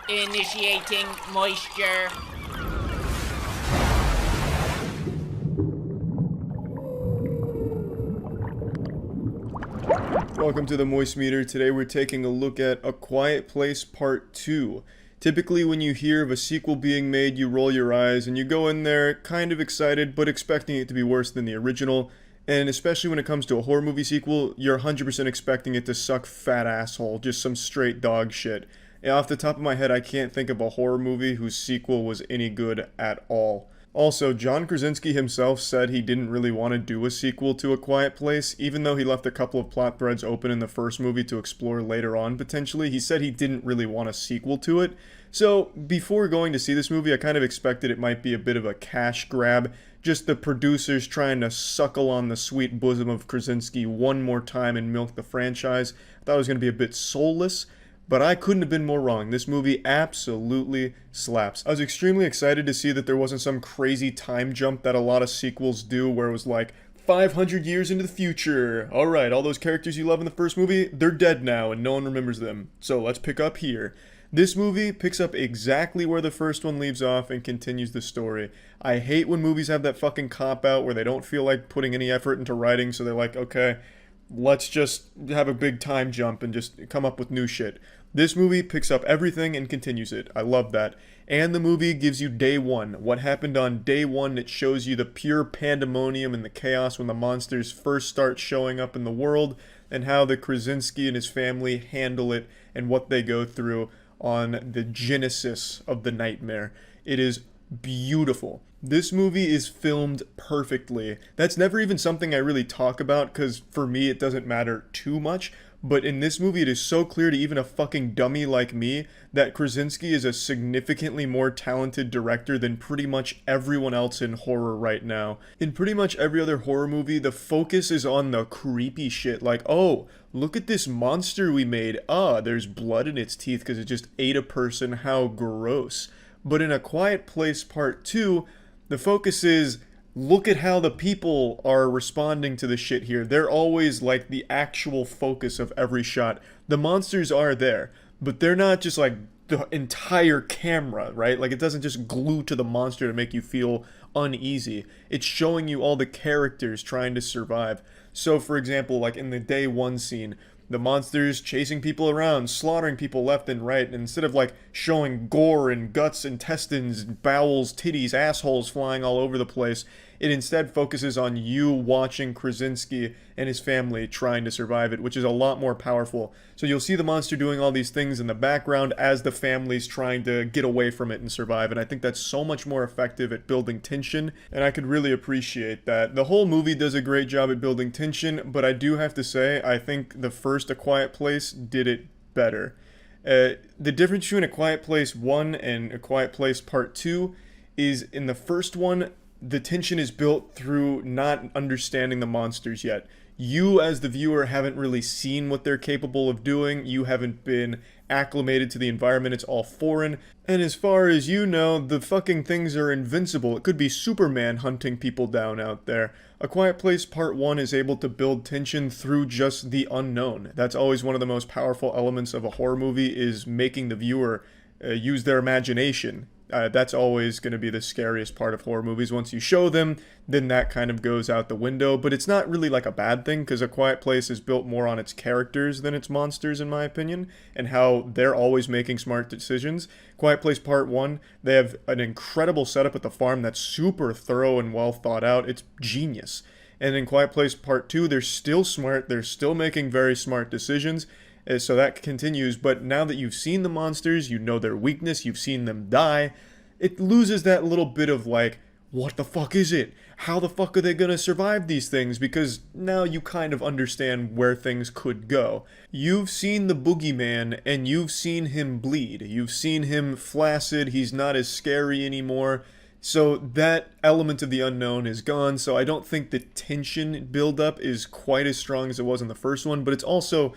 Initiating moisture. Welcome to the moistmeter. Today we're taking a look at A Quiet Place Part 2. Typically when you hear of a sequel being made, you roll your eyes and you go in there kind of excited but expecting it to be worse than the original. And especially when it comes to a horror movie sequel, you're 100% expecting it to suck fat asshole, just some straight dog shit. And off the top of my head, I can't think of a horror movie whose sequel was any good at all. Also, John Krasinski himself said he didn't really want to do a sequel to A Quiet Place, even though he left a couple of plot threads open in the first movie to explore later on potentially. He said he didn't really want a sequel to it. So, before going to see this movie, I kind of expected it might be a bit of a cash grab, just the producers trying to suckle on the sweet bosom of Krasinski one more time and milk the franchise. I thought it was going to be a bit soulless. But I couldn't have been more wrong. This movie absolutely slaps. I was extremely excited to see that there wasn't some crazy time jump that a lot of sequels do where it was like 500 years into the future. Alright, all those characters you love in the first movie, they're dead now and no one remembers them. So let's pick up here. This movie picks up exactly where the first one leaves off and continues the story. I hate when movies have that fucking cop-out where they don't feel like putting any effort into writing, so they're like, okay, let's just have a big time jump and just come up with new shit. This movie picks up everything and continues it. I love that. And the movie gives you day one. What happened on day one, it shows you the pure pandemonium and the chaos when the monsters first start showing up in the world, and how the Krasinski and his family handle it and what they go through on the genesis of the nightmare. It is beautiful. This movie is filmed perfectly. That's never even something I really talk about because for me it doesn't matter too much. But in this movie it is so clear to even a fucking dummy like me that Krasinski is a significantly more talented director than pretty much everyone else in horror right now. In pretty much every other horror movie, the focus is on the creepy shit like, oh, look at this monster we made. There's blood in its teeth because it just ate a person. How gross. But in A Quiet Place Part 2, the focus is, look at how the people are responding to the shit here. They're always like the actual focus of every shot. The monsters are there, but they're not just like the entire camera, right? Like it doesn't just glue to the monster to make you feel uneasy. It's showing you all the characters trying to survive. So for example, like in the day one scene, the monsters chasing people around, slaughtering people left and right, and instead of like showing gore and guts, intestines, bowels, titties, assholes flying all over the place, it instead focuses on you watching Krasinski and his family trying to survive it, which is a lot more powerful. So you'll see the monster doing all these things in the background as the family's trying to get away from it and survive, and I think that's so much more effective at building tension, and I could really appreciate that. The whole movie does a great job at building tension, but I do have to say, I think the first A Quiet Place did it better. The difference between A Quiet Place 1 and A Quiet Place Part 2 is in the first one, the tension is built through not understanding the monsters yet. You, as the viewer, haven't really seen what they're capable of doing. You haven't been acclimated to the environment. It's all foreign. And as far as you know, the fucking things are invincible. It could be Superman hunting people down out there. A Quiet Place Part 1 is able to build tension through just the unknown. That's always one of the most powerful elements of a horror movie, is making the viewer use their imagination. That's always going to be the scariest part of horror movies. Once you show them, then that kind of goes out the window. But it's not really like a bad thing, because A Quiet Place is built more on its characters than its monsters, in my opinion, and how they're always making smart decisions. Quiet Place Part 1, they have an incredible setup at the farm that's super thorough and well thought out. It's genius. And in Quiet Place Part 2, they're still smart. They're still making very smart decisions. So that continues, but now that you've seen the monsters, you know their weakness, you've seen them die, it loses that little bit of like, what the fuck is it? How the fuck are they gonna survive these things? Because now you kind of understand where things could go. You've seen the boogeyman, and you've seen him bleed. You've seen him flaccid, he's not as scary anymore. So that element of the unknown is gone, so I don't think the tension buildup is quite as strong as it was in the first one, but it's also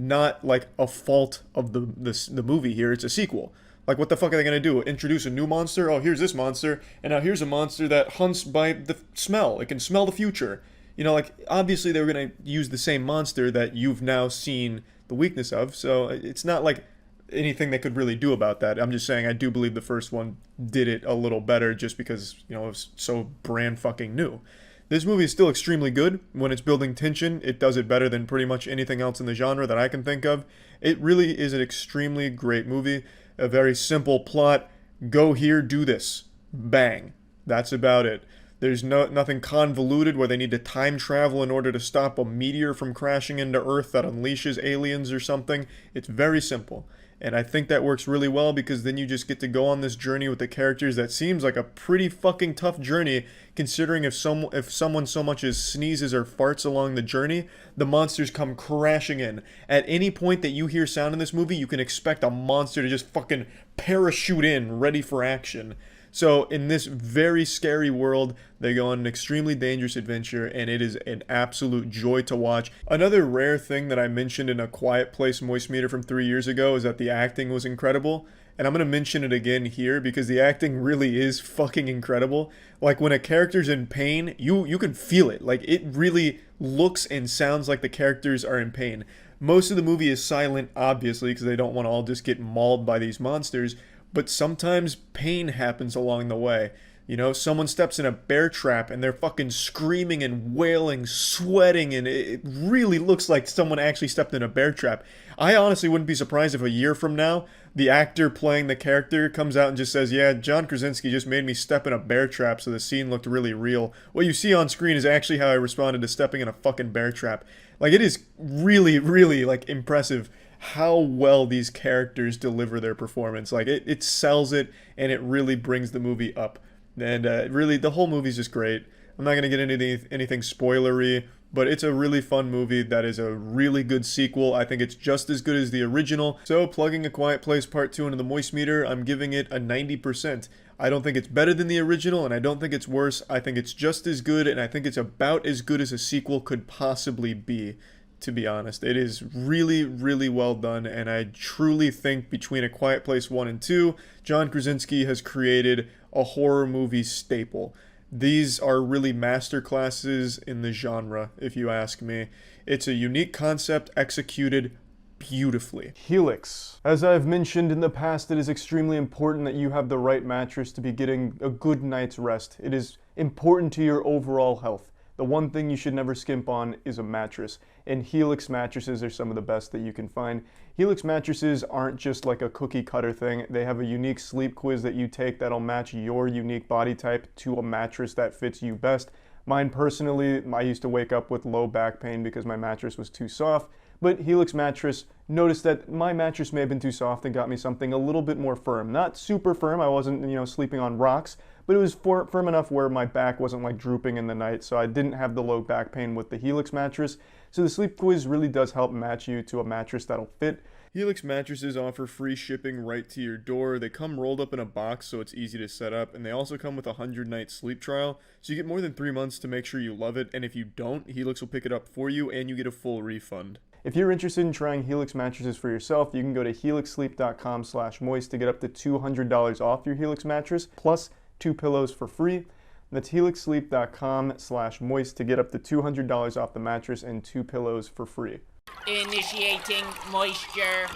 not like a fault of the movie here. It's a sequel. Like, what the fuck are they gonna do? Introduce a new monster? Oh, here's this monster, and now here's a monster that hunts by the smell. It can smell the future. You know, like, obviously they were gonna use the same monster that you've now seen the weakness of, so it's not like anything they could really do about that. I'm just saying I do believe the first one did it a little better just because, you know, it was so brand fucking new. This movie is still extremely good. When it's building tension, it does it better than pretty much anything else in the genre that I can think of. It really is an extremely great movie. A very simple plot. Go here, do this. Bang. That's about it. There's nothing convoluted where they need to time travel in order to stop a meteor from crashing into Earth that unleashes aliens or something. It's very simple. And I think that works really well because then you just get to go on this journey with the characters that seems like a pretty fucking tough journey, considering if someone so much as sneezes or farts along the journey, the monsters come crashing in. At any point that you hear sound in this movie, you can expect a monster to just fucking parachute in, ready for action. So in this very scary world, they go on an extremely dangerous adventure, and it is an absolute joy to watch. Another rare thing that I mentioned in A Quiet Place Moistmeter from 3 years ago is that the acting was incredible. And I'm going to mention it again here because the acting really is fucking incredible. Like when a character's in pain, you can feel it. Like it really looks and sounds like the characters are in pain. Most of the movie is silent, obviously, because they don't want to all just get mauled by these monsters. But sometimes pain happens along the way. You know, someone steps in a bear trap and they're fucking screaming and wailing, sweating, and it really looks like someone actually stepped in a bear trap. I honestly wouldn't be surprised if a year from now, the actor playing the character comes out and just says, yeah, John Krasinski just made me step in a bear trap so the scene looked really real. What you see on screen is actually how I responded to stepping in a fucking bear trap. Like, it is really, really, like, impressive how well these characters deliver their performance. Like, it sells it, and it really brings the movie up. And really, the whole movie's just great. I'm not going to get into anything spoilery, but it's a really fun movie that is a really good sequel. I think it's just as good as the original. So, plugging A Quiet Place Part 2 into the Moist Meter, I'm giving it a 90%. I don't think it's better than the original, and I don't think it's worse. I think it's just as good, and I think it's about as good as a sequel could possibly be. To be honest, it is really, really well done, and I truly think between A Quiet Place 1 and 2, John Krasinski has created a horror movie staple. These are really masterclasses in the genre, if you ask me. It's a unique concept executed beautifully. Helix. As I've mentioned in the past, it is extremely important that you have the right mattress to be getting a good night's rest. It is important to your overall health. The one thing you should never skimp on is a mattress, and Helix mattresses are some of the best that you can find. Helix mattresses aren't just like a cookie cutter thing. They have a unique sleep quiz that you take that'll match your unique body type to a mattress that fits you best. Mine personally, I used to wake up with low back pain because my mattress was too soft, but Helix mattress noticed that my mattress may have been too soft and got me something a little bit more firm. Not super firm, I wasn't, sleeping on rocks, but it was firm enough where my back wasn't like drooping in the night, so I didn't have the low back pain with the Helix mattress. So the sleep quiz really does help match you to a mattress that'll fit. Helix mattresses offer free shipping right to your door. They come rolled up in a box so it's easy to set up, and they also come with a 100-night sleep trial, so you get more than 3 months to make sure you love it, and if you don't, Helix will pick it up for you and you get a full refund. If you're interested in trying Helix mattresses for yourself, you can go to helixsleep.com/moist to get up to $200 off your Helix mattress, plus 2 pillows for free. That's helixsleep.com/moist to get up to $200 off the mattress and 2 pillows for free. Initiating moisture.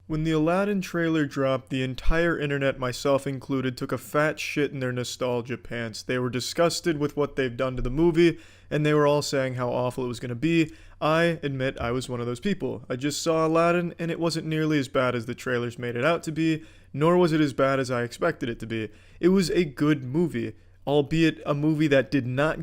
When the Aladdin trailer dropped, the entire internet, myself included, took a fat shit in their nostalgia pants. They were disgusted with what they've done to the movie, and they were all saying how awful it was going to be. I admit I was one of those people. I just saw Aladdin, and it wasn't nearly as bad as the trailers made it out to be, nor was it as bad as I expected it to be. It was a good movie, albeit a movie that did not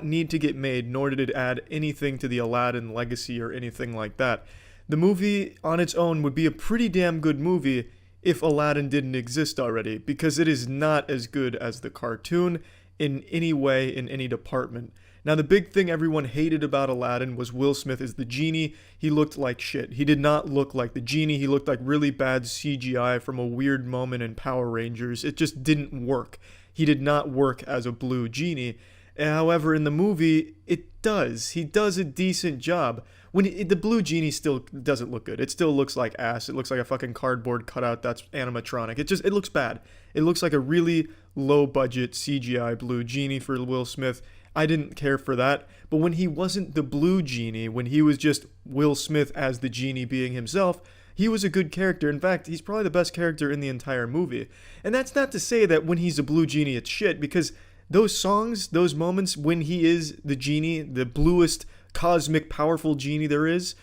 need to get made, nor did it add anything to the Aladdin legacy or anything like that. The movie on its own would be a pretty damn good movie if Aladdin didn't exist already, because it is not as good as the cartoon in any way, in any department. Now, the big thing everyone hated about Aladdin was Will Smith as the genie. He looked like shit. He did not look like the genie. He looked like really bad CGI from a weird moment in Power Rangers. It just didn't work. He did not work as a blue genie. However, in the movie, it does. He does a decent job. The blue genie still doesn't look good. It still looks like ass. It looks like a fucking cardboard cutout that's animatronic. It looks bad. It looks like a really low budget CGI blue genie for Will Smith. I didn't care for that. But when he wasn't the blue genie, when he was just Will Smith as the genie being himself, he was a good character. In fact, he's probably the best character in the entire movie. And that's not to say that when he's a blue genie it's shit, because those songs, those moments when he is the genie, the bluest cosmic powerful genie there is,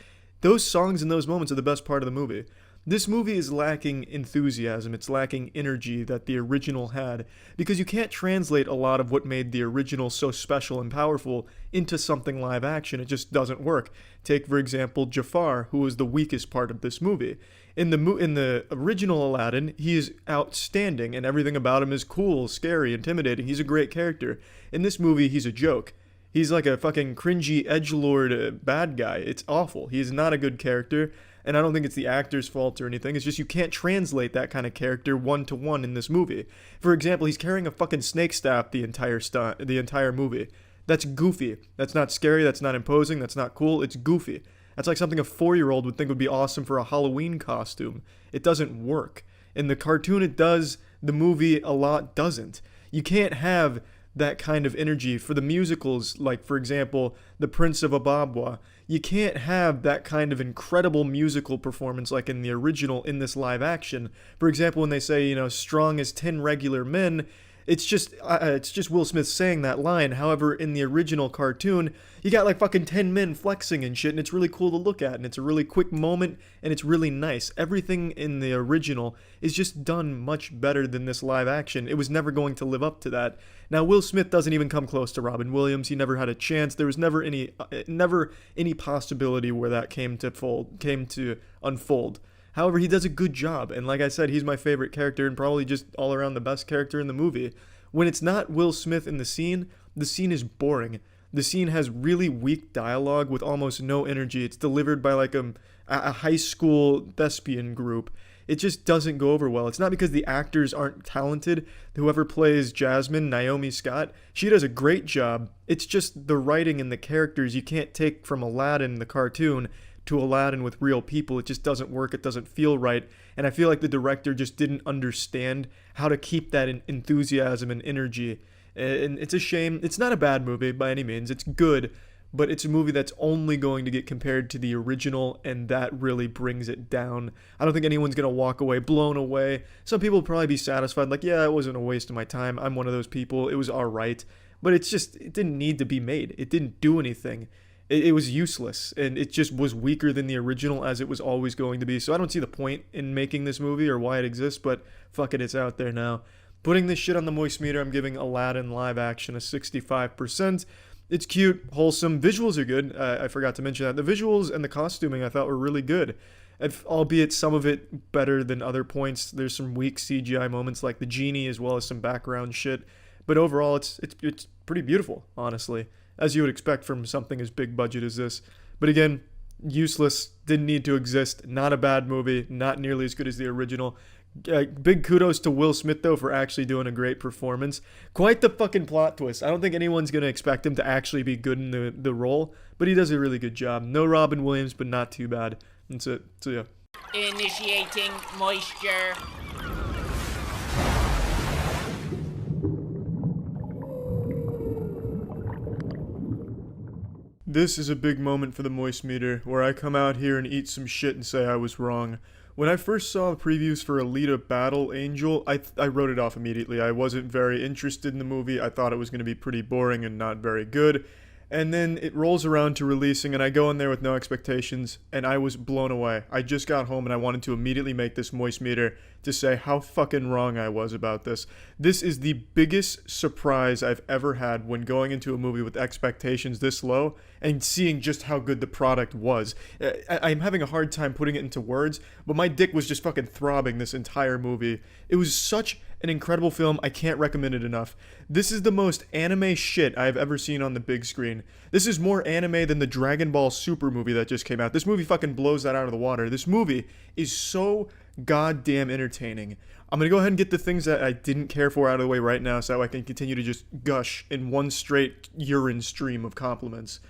those songs and those moments are the best part of the movie. This movie is lacking enthusiasm, it's lacking energy that the original had, because you can't translate a lot of what made the original so special and powerful into something live action. It just doesn't work. Take, for example, Jafar, who was the weakest part of this movie. In the original Aladdin, he is outstanding, and everything about him is cool, scary, intimidating. He's a great character. In this movie, he's a joke. He's like a fucking cringy edgelord bad guy. It's awful. He's not a good character. And I don't think it's the actor's fault or anything. It's just you can't translate that kind of character one-to-one in this movie. For example, he's carrying a fucking snake staff the entire movie. That's goofy. That's not scary. That's not imposing. That's not cool. It's goofy. That's like something a 4-year-old would think would be awesome for a Halloween costume. It doesn't work. In the cartoon it does. The movie a lot doesn't. You can't have that kind of energy for the musicals, like, for example, The Prince of Ababwa. You can't have that kind of incredible musical performance like in the original in this live action. For example, when they say, strong as 10 regular men, it's just Will Smith saying that line. However, in the original cartoon, you got like fucking 10 men flexing and shit, and it's really cool to look at, and it's a really quick moment, and it's really nice. Everything in the original is just done much better than this live action. It was never going to live up to that. Now, Will Smith doesn't even come close to Robin Williams. He never had a chance. There was never any possibility where that came to unfold. However, he does a good job, and like I said, he's my favorite character and probably just all around the best character in the movie. When it's not Will Smith in the scene is boring. The scene has really weak dialogue with almost no energy. It's delivered by like a high school thespian group. It just doesn't go over well. It's not because the actors aren't talented. Whoever plays Jasmine, Naomi Scott, she does a great job. It's just the writing and the characters you can't take from Aladdin, the cartoon, to Aladdin with real people. It just doesn't work. It doesn't feel right. And I feel like the director just didn't understand how to keep that enthusiasm and energy. And it's a shame. It's not a bad movie by any means. It's good, but it's a movie that's only going to get compared to the original, and that really brings it down. I don't think anyone's going to walk away blown away. Some people will probably be satisfied, like, yeah, it wasn't a waste of my time. I'm one of those people. It was all right. But it didn't need to be made. It didn't do anything. It was useless, and it just was weaker than the original, as it was always going to be. So I don't see the point in making this movie or why it exists, but fuck it, it's out there now. Putting this shit on the moist meter, I'm giving Aladdin live action a 65%. It's cute, wholesome, visuals are good. I forgot to mention that. The visuals and the costuming I thought were really good, albeit some of it better than other points. There's some weak CGI moments like the genie, as well as some background shit. But overall, it's pretty beautiful, honestly, as you would expect from something as big budget as this. But again, useless, didn't need to exist, not a bad movie, not nearly as good as the original. Big kudos to Will Smith, though, for actually doing a great performance. Quite the fucking plot twist. I don't think anyone's going to expect him to actually be good in the role, but he does a really good job. No Robin Williams, but not too bad. That's it. So yeah. Initiating moisture. This is a big moment for the moist meter, where I come out here and eat some shit and say I was wrong. When I first saw the previews for Alita Battle Angel, I wrote it off immediately. I wasn't very interested in the movie. I thought it was going to be pretty boring and not very good. And then it rolls around to releasing, and I go in there with no expectations, and I was blown away. I just got home, and I wanted to immediately make this moist meter to say how fucking wrong I was about this. This is the biggest surprise I've ever had when going into a movie with expectations this low and seeing just how good the product was. I'm having a hard time putting it into words, but my dick was just fucking throbbing this entire movie. It was such an incredible film. I can't recommend it enough. This is the most anime shit I've ever seen on the big screen. This is more anime than the Dragon Ball Super movie that just came out. This movie fucking blows that out of the water. This movie is so goddamn entertaining. I'm gonna go ahead and get the things that I didn't care for out of the way right now so I can continue to just gush in one straight urine stream of compliments.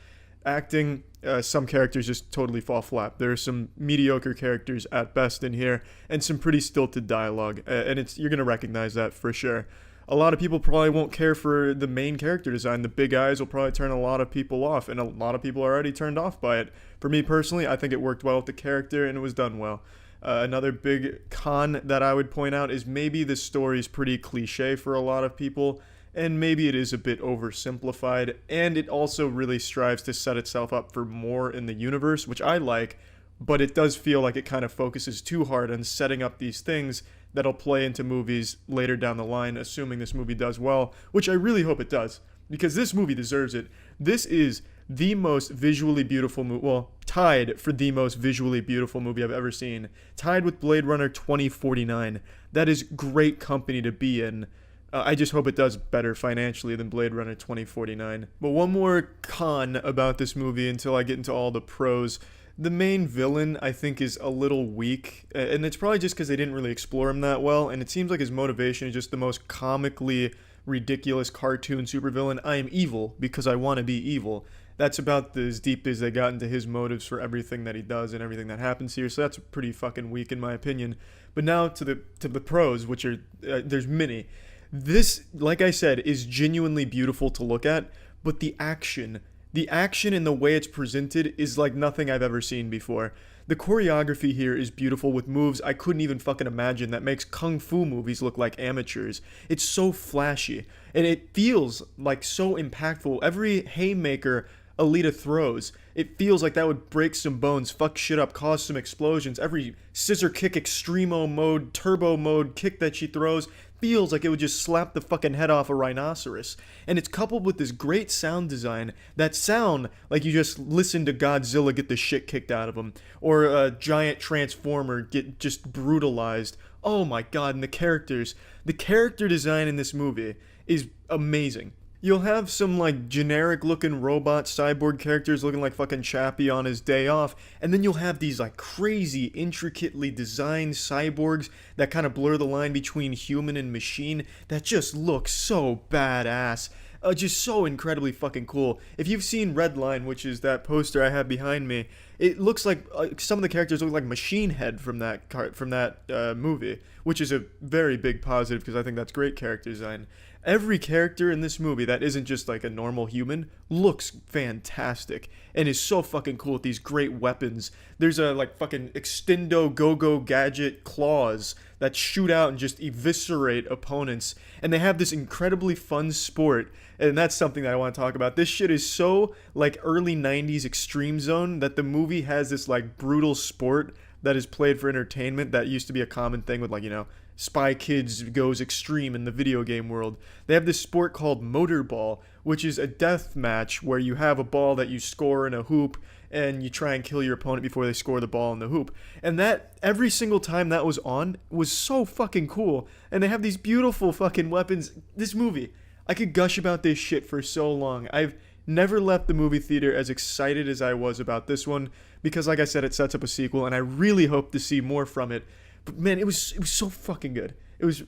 Acting, some characters just totally fall flat. There are some mediocre characters at best in here, and some pretty stilted dialogue, and you're gonna recognize that for sure. a lot of people probably won't care for the main character design. The big eyes will probably turn a lot of people off, and a lot of people are already turned off by it. For me personally, I think it worked well with the character and it was done well. Another big con that I would point out is maybe the story's pretty cliche for a lot of people, and maybe it is a bit oversimplified, and it also really strives to set itself up for more in the universe, which I like, but it does feel like it kind of focuses too hard on setting up these things that'll play into movies later down the line, assuming this movie does well, which I really hope it does, because this movie deserves it. This is the most visually beautiful movie, well, tied for the most visually beautiful movie I've ever seen, tied with Blade Runner 2049. That is great company to be in. I just hope it does better financially than Blade Runner 2049. But one more con about this movie until I get into all the pros. The main villain, I think, is a little weak, and it's probably just because they didn't really explore him that well, and it seems like his motivation is just the most comically ridiculous cartoon supervillain. I am evil because I want to be evil. That's about as deep as they got into his motives for everything that he does and everything that happens here, so that's pretty fucking weak in my opinion. But now to the pros, which are, there's many. This, like I said, is genuinely beautiful to look at, but the action and the way it's presented is like nothing I've ever seen before. The choreography here is beautiful with moves I couldn't even fucking imagine that makes kung fu movies look like amateurs. It's so flashy, and it feels like so impactful. Every haymaker Alita throws, it feels like that would break some bones, fuck shit up, cause some explosions. Every scissor kick, extremo mode, turbo mode kick that she throws feels like it would just slap the fucking head off a rhinoceros. And it's coupled with this great sound design that sound like you just listen to Godzilla get the shit kicked out of him, or a giant transformer get just brutalized. Oh my god, and the character design in this movie is amazing. You'll have some like generic looking robot cyborg characters looking like fucking Chappie on his day off, and then you'll have these like crazy intricately designed cyborgs that kind of blur the line between human and machine that just look so badass. Just so incredibly fucking cool. If you've seen Red Line, which is that poster I have behind me, it looks like some of the characters look like Machine Head from that movie, which is a very big positive because I think that's great character design. Every character in this movie that isn't just like a normal human looks fantastic and is so fucking cool with these great weapons. There's a like fucking extendo go-go gadget claws that shoot out and just eviscerate opponents, and they have this incredibly fun sport, and that's something that I want to talk about. This shit is so like early 90s Extreme Zone that the movie has this like brutal sport that is played for entertainment that used to be a common thing with, like, you know, Spy Kids goes extreme in the video game world. They have this sport called motorball, which is a death match where you have a ball that you score in a hoop and you try and kill your opponent before they score the ball in the hoop. And that, every single time that was on, was so fucking cool. And they have these beautiful fucking weapons. This movie, I could gush about this shit for so long. I've never left the movie theater as excited as I was about this one, because like I said, it sets up a sequel and I really hope to see more from it. But man, it was so fucking good. It was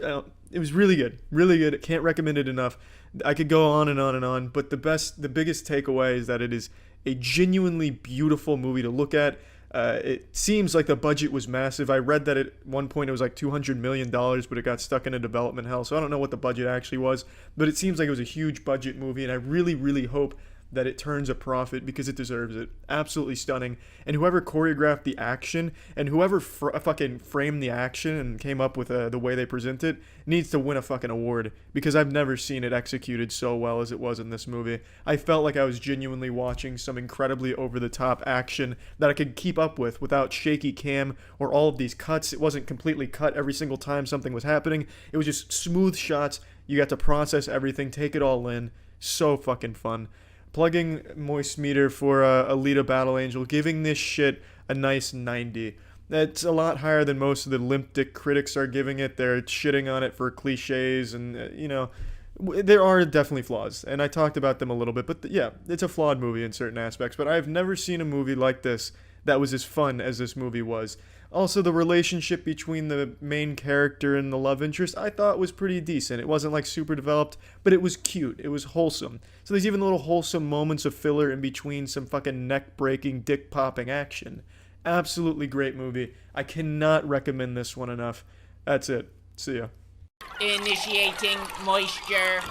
really good, really good. Can't recommend it enough. I could go on and on and on, but the biggest takeaway is that it is a genuinely beautiful movie to look at. It seems like the budget was massive. I read that at one point it was like $200 million, but it got stuck in a development hell. So I don't know what the budget actually was, but it seems like it was a huge budget movie, and I really, really hope that it turns a profit because it deserves it. Absolutely stunning. And whoever choreographed the action and whoever fucking framed the action and came up with the way they present it needs to win a fucking award, because I've never seen it executed so well as it was in this movie. I felt like I was genuinely watching some incredibly over-the-top action that I could keep up with without shaky cam or all of these cuts. It wasn't completely cut every single time something was happening. It was just smooth shots. You got to process everything, take it all in. So fucking fun. Plugging MoistMeter for Alita Battle Angel, giving this shit a nice 90. That's a lot higher than most of the limp dick critics are giving it. They're shitting on it for cliches, and you know, there are definitely flaws, and I talked about them a little bit, but yeah, it's a flawed movie in certain aspects, but I've never seen a movie like this that was as fun as this movie was. Also, the relationship between the main character and the love interest, I thought was pretty decent. It wasn't like super developed, but it was cute. It was wholesome. So there's even little wholesome moments of filler in between some fucking neck-breaking, dick-popping action. Absolutely great movie. I cannot recommend this one enough. That's it. See ya. Initiating moisture.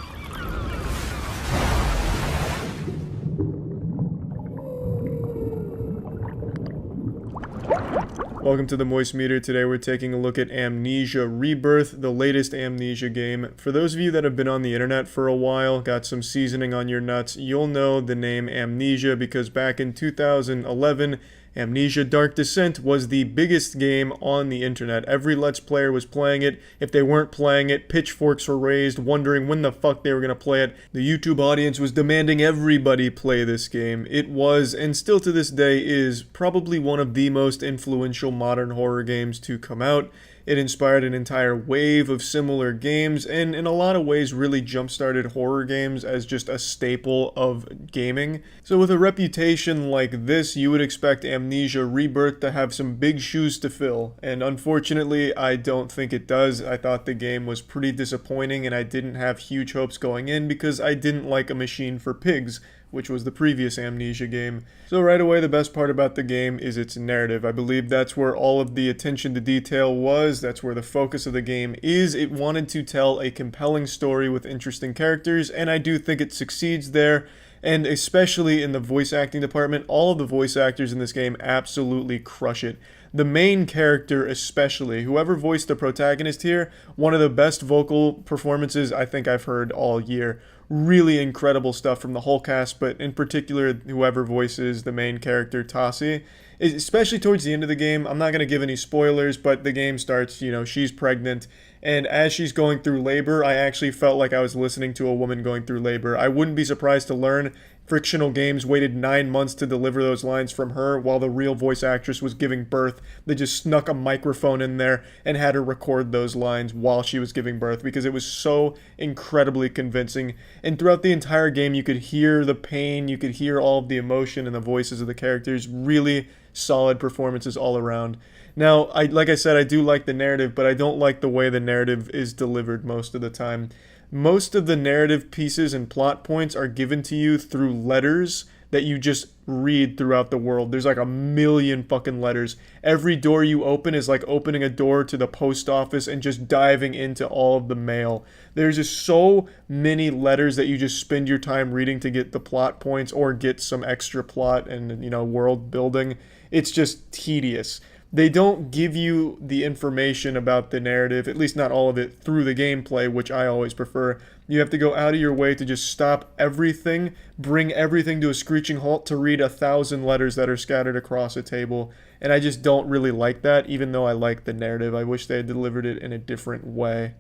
Welcome to the moistmeter. Today we're taking a look at Amnesia Rebirth, the latest Amnesia game. For those of you that have been on the internet for a while, got some seasoning on your nuts, you'll know the name Amnesia because back in 2011, Amnesia Dark Descent was the biggest game on the internet. Every Let's Player was playing it. If they weren't playing it, pitchforks were raised, wondering when the fuck they were going to play it. The YouTube audience was demanding everybody play this game. It was, and still to this day is, probably one of the most influential modern horror games to come out. It inspired an entire wave of similar games, and in a lot of ways really jump-started horror games as just a staple of gaming. So with a reputation like this, you would expect Amnesia Rebirth to have some big shoes to fill, and unfortunately, I don't think it does. I thought the game was pretty disappointing, and I didn't have huge hopes going in because I didn't like A Machine for Pigs, which was the previous Amnesia game. So right away, the best part about the game is its narrative. I believe that's where all of the attention to detail was, that's where the focus of the game is. It wanted to tell a compelling story with interesting characters, and I do think it succeeds there. And especially in the voice acting department, all of the voice actors in this game absolutely crush it. The main character especially, whoever voiced the protagonist here, one of the best vocal performances I think I've heard all year. Really incredible stuff from the whole cast, but in particular whoever voices the main character, Tassi. Especially towards the end of the game, I'm not going to give any spoilers, but the game starts, she's pregnant, and as she's going through labor, I actually felt like I was listening to a woman going through labor. I wouldn't be surprised to learn Frictional Games waited 9 months to deliver those lines from her while the real voice actress was giving birth. They just snuck a microphone in there and had her record those lines while she was giving birth because it was so incredibly convincing. And throughout the entire game, you could hear the pain, you could hear all of the emotion in the voices of the characters. Really solid performances all around. Now, like I said, I do like the narrative, but I don't like the way the narrative is delivered most of the time. Most of the narrative pieces and plot points are given to you through letters that you just read throughout the world. There's like a million fucking letters. Every door you open is like opening a door to the post office and just diving into all of the mail. There's just so many letters that you just spend your time reading to get the plot points or get some extra plot and, world building. It's just tedious. They don't give you the information about the narrative, at least not all of it, through the gameplay, which I always prefer. You have to go out of your way to just stop everything, bring everything to a screeching halt to read 1,000 letters that are scattered across a table. And I just don't really like that, even though I like the narrative. I wish they had delivered it in a different way.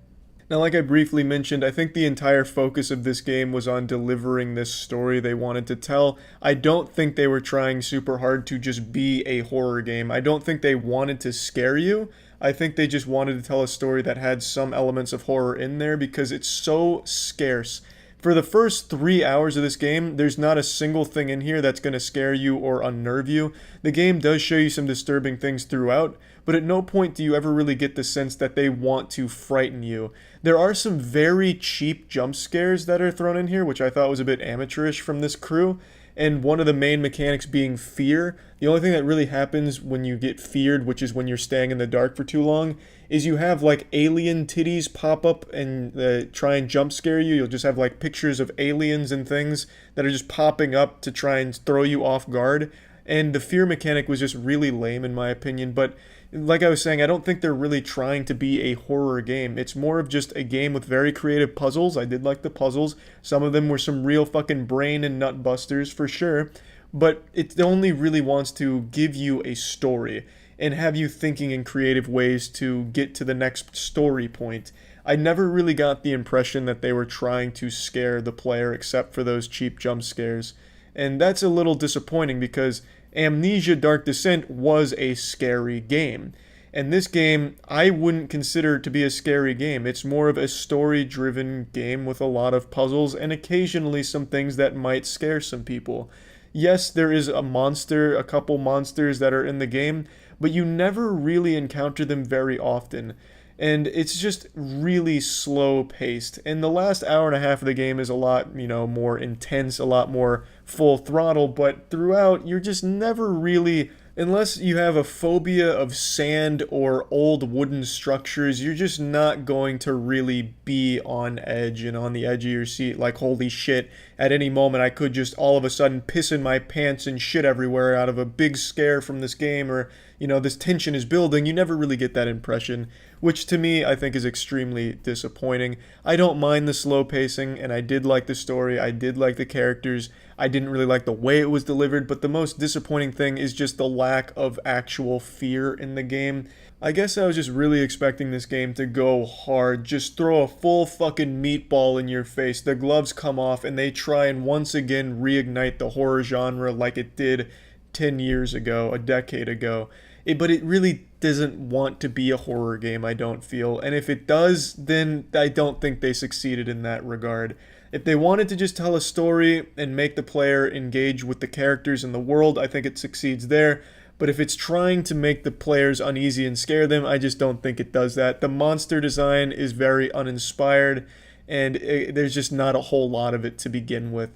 Now, like I briefly mentioned, I think the entire focus of this game was on delivering this story they wanted to tell. I don't think they were trying super hard to just be a horror game. I don't think they wanted to scare you. I think they just wanted to tell a story that had some elements of horror in there because it's so scarce. For the first 3 hours of this game, there's not a single thing in here that's going to scare you or unnerve you. The game does show you some disturbing things throughout, but at no point do you ever really get the sense that they want to frighten you. There are some very cheap jump scares that are thrown in here, which I thought was a bit amateurish from this crew. And one of the main mechanics being fear. The only thing that really happens when you get feared, which is when you're staying in the dark for too long, is you have like alien titties pop up and try and jump scare you. You'll just have like pictures of aliens and things that are just popping up to try and throw you off guard. And the fear mechanic was just really lame in my opinion, but like I was saying, I don't think they're really trying to be a horror game. It's more of just a game with very creative puzzles. I did like the puzzles. Some of them were some real fucking brain and nut busters for sure. But it only really wants to give you a story and have you thinking in creative ways to get to the next story point. I never really got the impression that they were trying to scare the player except for those cheap jump scares. And that's a little disappointing because Amnesia Dark Descent was a scary game. And this game, I wouldn't consider to be a scary game. It's more of a story-driven game with a lot of puzzles and occasionally some things that might scare some people. Yes, there is a couple monsters that are in the game, but you never really encounter them very often. And it's just really slow paced. And the last hour and a half of the game is a lot, more intense, a lot more full throttle, but throughout, you're just never really Unless you have a phobia of sand or old wooden structures, you're just not going to really be on edge and on the edge of your seat like, holy shit, at any moment I could just all of a sudden piss in my pants and shit everywhere out of a big scare from this game, or, this tension is building. You never really get that impression, which to me I think is extremely disappointing. I don't mind the slow pacing, and I did like the story, I did like the characters, I didn't really like the way it was delivered, but the most disappointing thing is just the lack of actual fear in the game. I guess I was just really expecting this game to go hard, just throw a full fucking meatball in your face, the gloves come off, and they try and once again reignite the horror genre like it did 10 years ago, a decade ago. But it really doesn't want to be a horror game, I don't feel, and if it does, then I don't think they succeeded in that regard. If they wanted to just tell a story and make the player engage with the characters in the world, I think it succeeds there. But if it's trying to make the players uneasy and scare them, I just don't think it does that. The monster design is very uninspired, and there's just not a whole lot of it to begin with.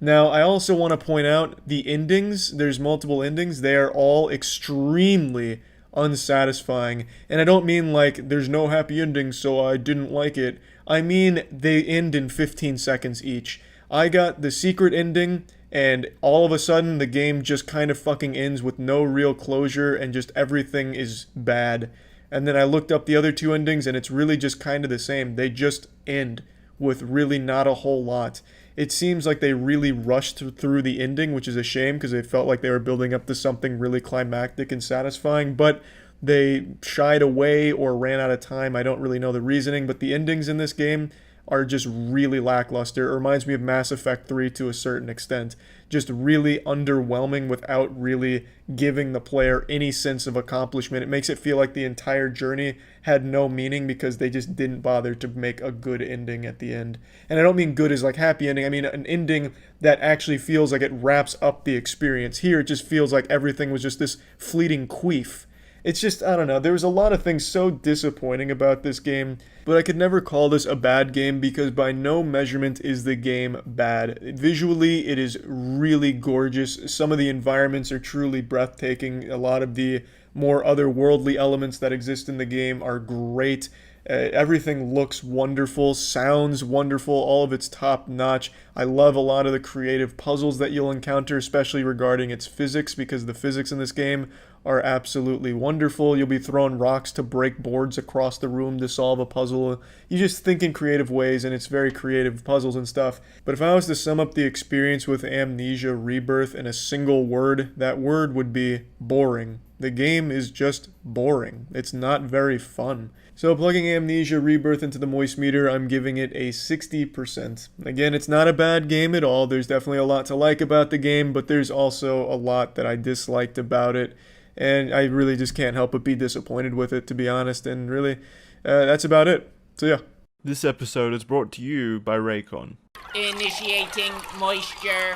Now, I also want to point out the endings. There's multiple endings. They are all extremely unsatisfying. And I don't mean like there's no happy ending, so I didn't like it. I mean they end in 15 seconds each. I got the secret ending, and all of a sudden the game just kind of fucking ends with no real closure, and just everything is bad. And then I looked up the other two endings, and it's really just kind of the same. They just end with really not a whole lot. It seems like they really rushed through the ending, which is a shame because they felt like they were building up to something really climactic and satisfying, but they shied away or ran out of time. I don't really know the reasoning, but the endings in this game are just really lackluster. It reminds me of Mass Effect 3 to a certain extent. Just really underwhelming without really giving the player any sense of accomplishment. It makes it feel like the entire journey had no meaning because they just didn't bother to make a good ending at the end. And I don't mean good as like happy ending. I mean an ending that actually feels like it wraps up the experience. Here it just feels like everything was just this fleeting queef. It's just, I don't know, there was a lot of things so disappointing about this game, but I could never call this a bad game because by no measurement is the game bad. Visually, it is really gorgeous. Some of the environments are truly breathtaking. A lot of the more otherworldly elements that exist in the game are great. Everything looks wonderful, sounds wonderful, all of it's top notch. I love a lot of the creative puzzles that you'll encounter, especially regarding its physics, because the physics in this game are absolutely wonderful. You'll be throwing rocks to break boards across the room to solve a puzzle. You just think in creative ways, and it's very creative puzzles and stuff. But if I was to sum up the experience with Amnesia Rebirth in a single word, that word would be boring. The game is just boring. It's not very fun. So plugging Amnesia Rebirth into the moistmeter, I'm giving it a 60%. Again, it's not a bad game at all. There's definitely a lot to like about the game, but there's also a lot that I disliked about it. And I really just can't help but be disappointed with it, to be honest. And really, that's about it. So yeah. This episode is brought to you by Raycon. Initiating moisture.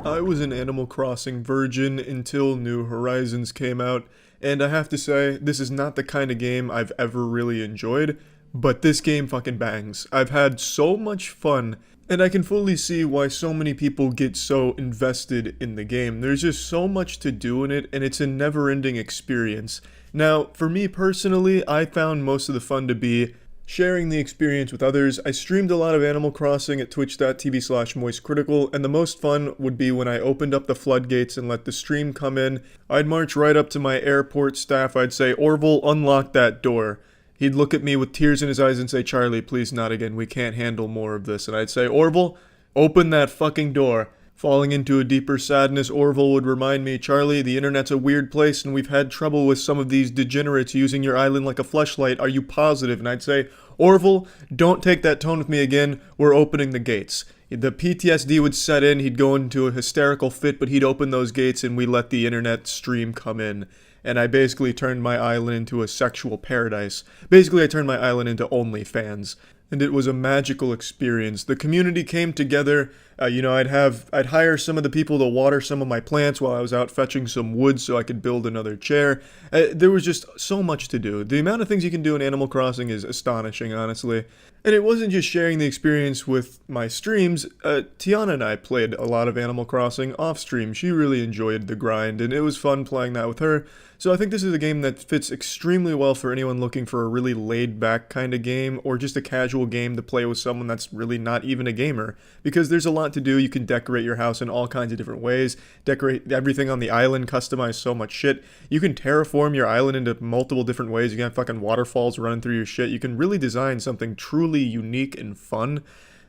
I was an Animal Crossing virgin until New Horizons came out, and I have to say, this is not the kind of game I've ever really enjoyed, but this game fucking bangs. I've had so much fun, and I can fully see why so many people get so invested in the game. There's just so much to do in it, and it's a never-ending experience. Now, for me personally, I found most of the fun to be sharing the experience with others. I streamed a lot of Animal Crossing at twitch.tv/moistcritikal, and the most fun would be when I opened up the floodgates and let the stream come in. I'd march right up to my airport staff, I'd say, "Orville, unlock that door." He'd look at me with tears in his eyes and say, "Charlie, please not again, we can't handle more of this." And I'd say, "Orville, open that fucking door." Falling into a deeper sadness, Orville would remind me, "Charlie, the internet's a weird place and we've had trouble with some of these degenerates using your island like a fleshlight. Are you positive?" And I'd say, "Orville, don't take that tone with me again. We're opening the gates." The PTSD would set in, he'd go into a hysterical fit, but he'd open those gates and we let the internet stream come in. And I basically turned my island into a sexual paradise. Basically, I turned my island into OnlyFans. And it was a magical experience. The community came together. I'd hire some of the people to water some of my plants while I was out fetching some wood so I could build another chair. There was just so much to do. The amount of things you can do in Animal Crossing is astonishing, honestly. And it wasn't just sharing the experience with my streams. Tiana and I played a lot of Animal Crossing off stream. She really enjoyed the grind, and it was fun playing that with her. So I think this is a game that fits extremely well for anyone looking for a really laid-back kind of game, or just a casual game to play with someone that's really not even a gamer. Because there's a lot to do. You can decorate your house in all kinds of different ways, decorate everything on the island, customize so much shit. You can terraform your island into multiple different ways. You can have fucking waterfalls running through your shit. You can really design something truly unique and fun.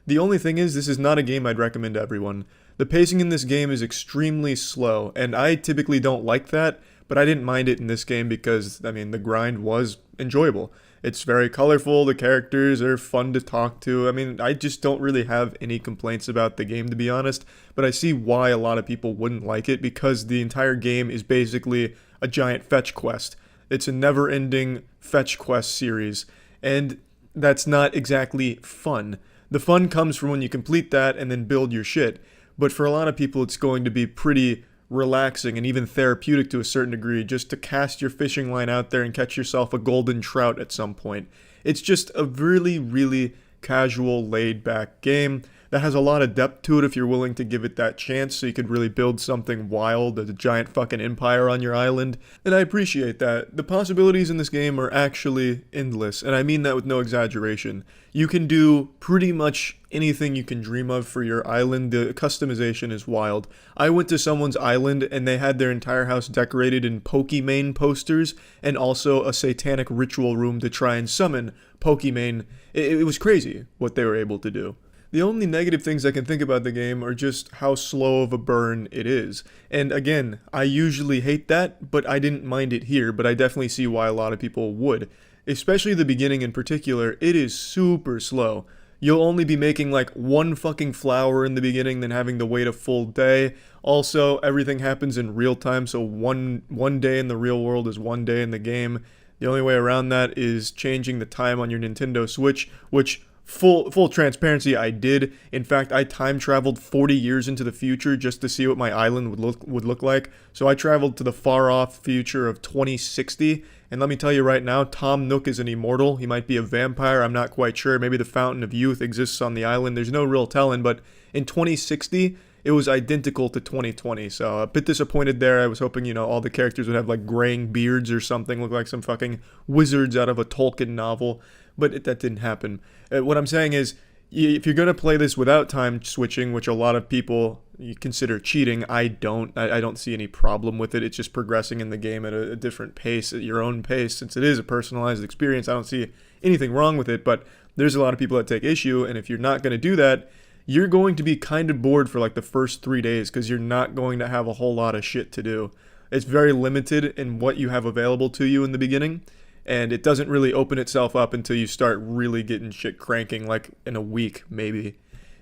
The only thing is, this is not a game I'd recommend to everyone. The pacing in this game is extremely slow, and I typically don't like that, but I didn't mind it in this game because, the grind was enjoyable. It's very colorful, the characters are fun to talk to. I just don't really have any complaints about the game, to be honest, but I see why a lot of people wouldn't like it, because the entire game is basically a giant fetch quest. It's a never-ending fetch quest series, and that's not exactly fun. The fun comes from when you complete that and then build your shit, but for a lot of people it's going to be pretty relaxing and even therapeutic to a certain degree just to cast your fishing line out there and catch yourself a golden trout at some point. It's just a really, really casual, laid-back game that has a lot of depth to it if you're willing to give it that chance, so you could really build something wild, a giant fucking empire on your island, and I appreciate that. The possibilities in this game are actually endless, and I mean that with no exaggeration. You can do pretty much anything you can dream of for your island. The customization is wild. I went to someone's island and they had their entire house decorated in Pokimane posters and also a satanic ritual room to try and summon Pokimane. It was crazy what they were able to do. The only negative things I can think about the game are just how slow of a burn it is. And again, I usually hate that, but I didn't mind it here, but I definitely see why a lot of people would. Especially the beginning in particular, it is super slow. You'll only be making like one fucking flower in the beginning, then having to wait a full day. Also, everything happens in real time, so one day in the real world is one day in the game. The only way around that is changing the time on your Nintendo Switch, which full transparency, I did. In fact, I time traveled 40 years into the future just to see what my island would look like. So I traveled to the far off future of 2060, and let me tell you right now, Tom Nook is an immortal. He might be a vampire, I'm not quite sure. Maybe the Fountain of Youth exists on the island. There's no real telling, but in 2060, it was identical to 2020, so a bit disappointed there. I was hoping, all the characters would have like graying beards or something, look like some fucking wizards out of a Tolkien novel, but that didn't happen. What I'm saying is, if you're going to play this without time switching, which a lot of people consider cheating, I don't see any problem with it. It's just progressing in the game at a different pace, at your own pace. Since it is a personalized experience, I don't see anything wrong with it, but there's a lot of people that take issue, and if you're not going to do that, you're going to be kind of bored for like the first 3 days because you're not going to have a whole lot of shit to do. It's very limited in what you have available to you in the beginning, and it doesn't really open itself up until you start really getting shit cranking, like in a week maybe.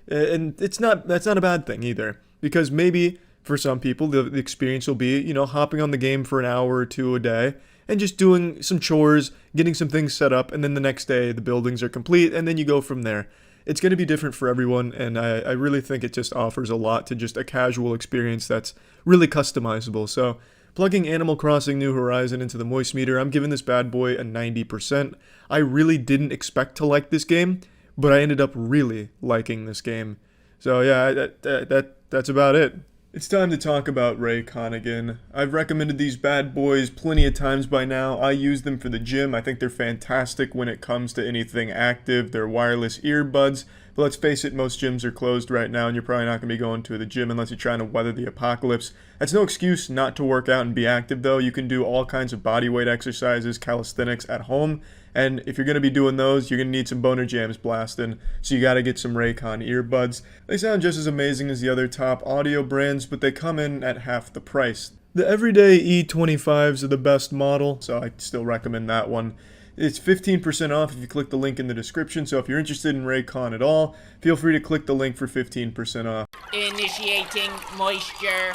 And that's not a bad thing either, because maybe for some people the experience will be, hopping on the game for an hour or two a day and just doing some chores, getting some things set up, and then the next day the buildings are complete, and then you go from there. It's going to be different for everyone, and I really think it just offers a lot to just a casual experience that's really customizable. So, plugging Animal Crossing New Horizon into the MoistMeter, I'm giving this bad boy a 90%. I really didn't expect to like this game, but I ended up really liking this game. So yeah, that's about it. It's time to talk about Raycon again. I've recommended these bad boys plenty of times by now. I use them for the gym. I think they're fantastic when it comes to anything active. They're wireless earbuds. But let's face it, most gyms are closed right now, and you're probably not going to be going to the gym unless you're trying to weather the apocalypse. That's no excuse not to work out and be active, though. You can do all kinds of bodyweight exercises, calisthenics at home. And if you're going to be doing those, you're going to need some boner jams blasting. So you got to get some Raycon earbuds. They sound just as amazing as the other top audio brands, but they come in at half the price. The everyday E25s are the best model, so I still recommend that one. It's 15% off if you click the link in the description, so if you're interested in Raycon at all, feel free to click the link for 15% off. Initiating moisture.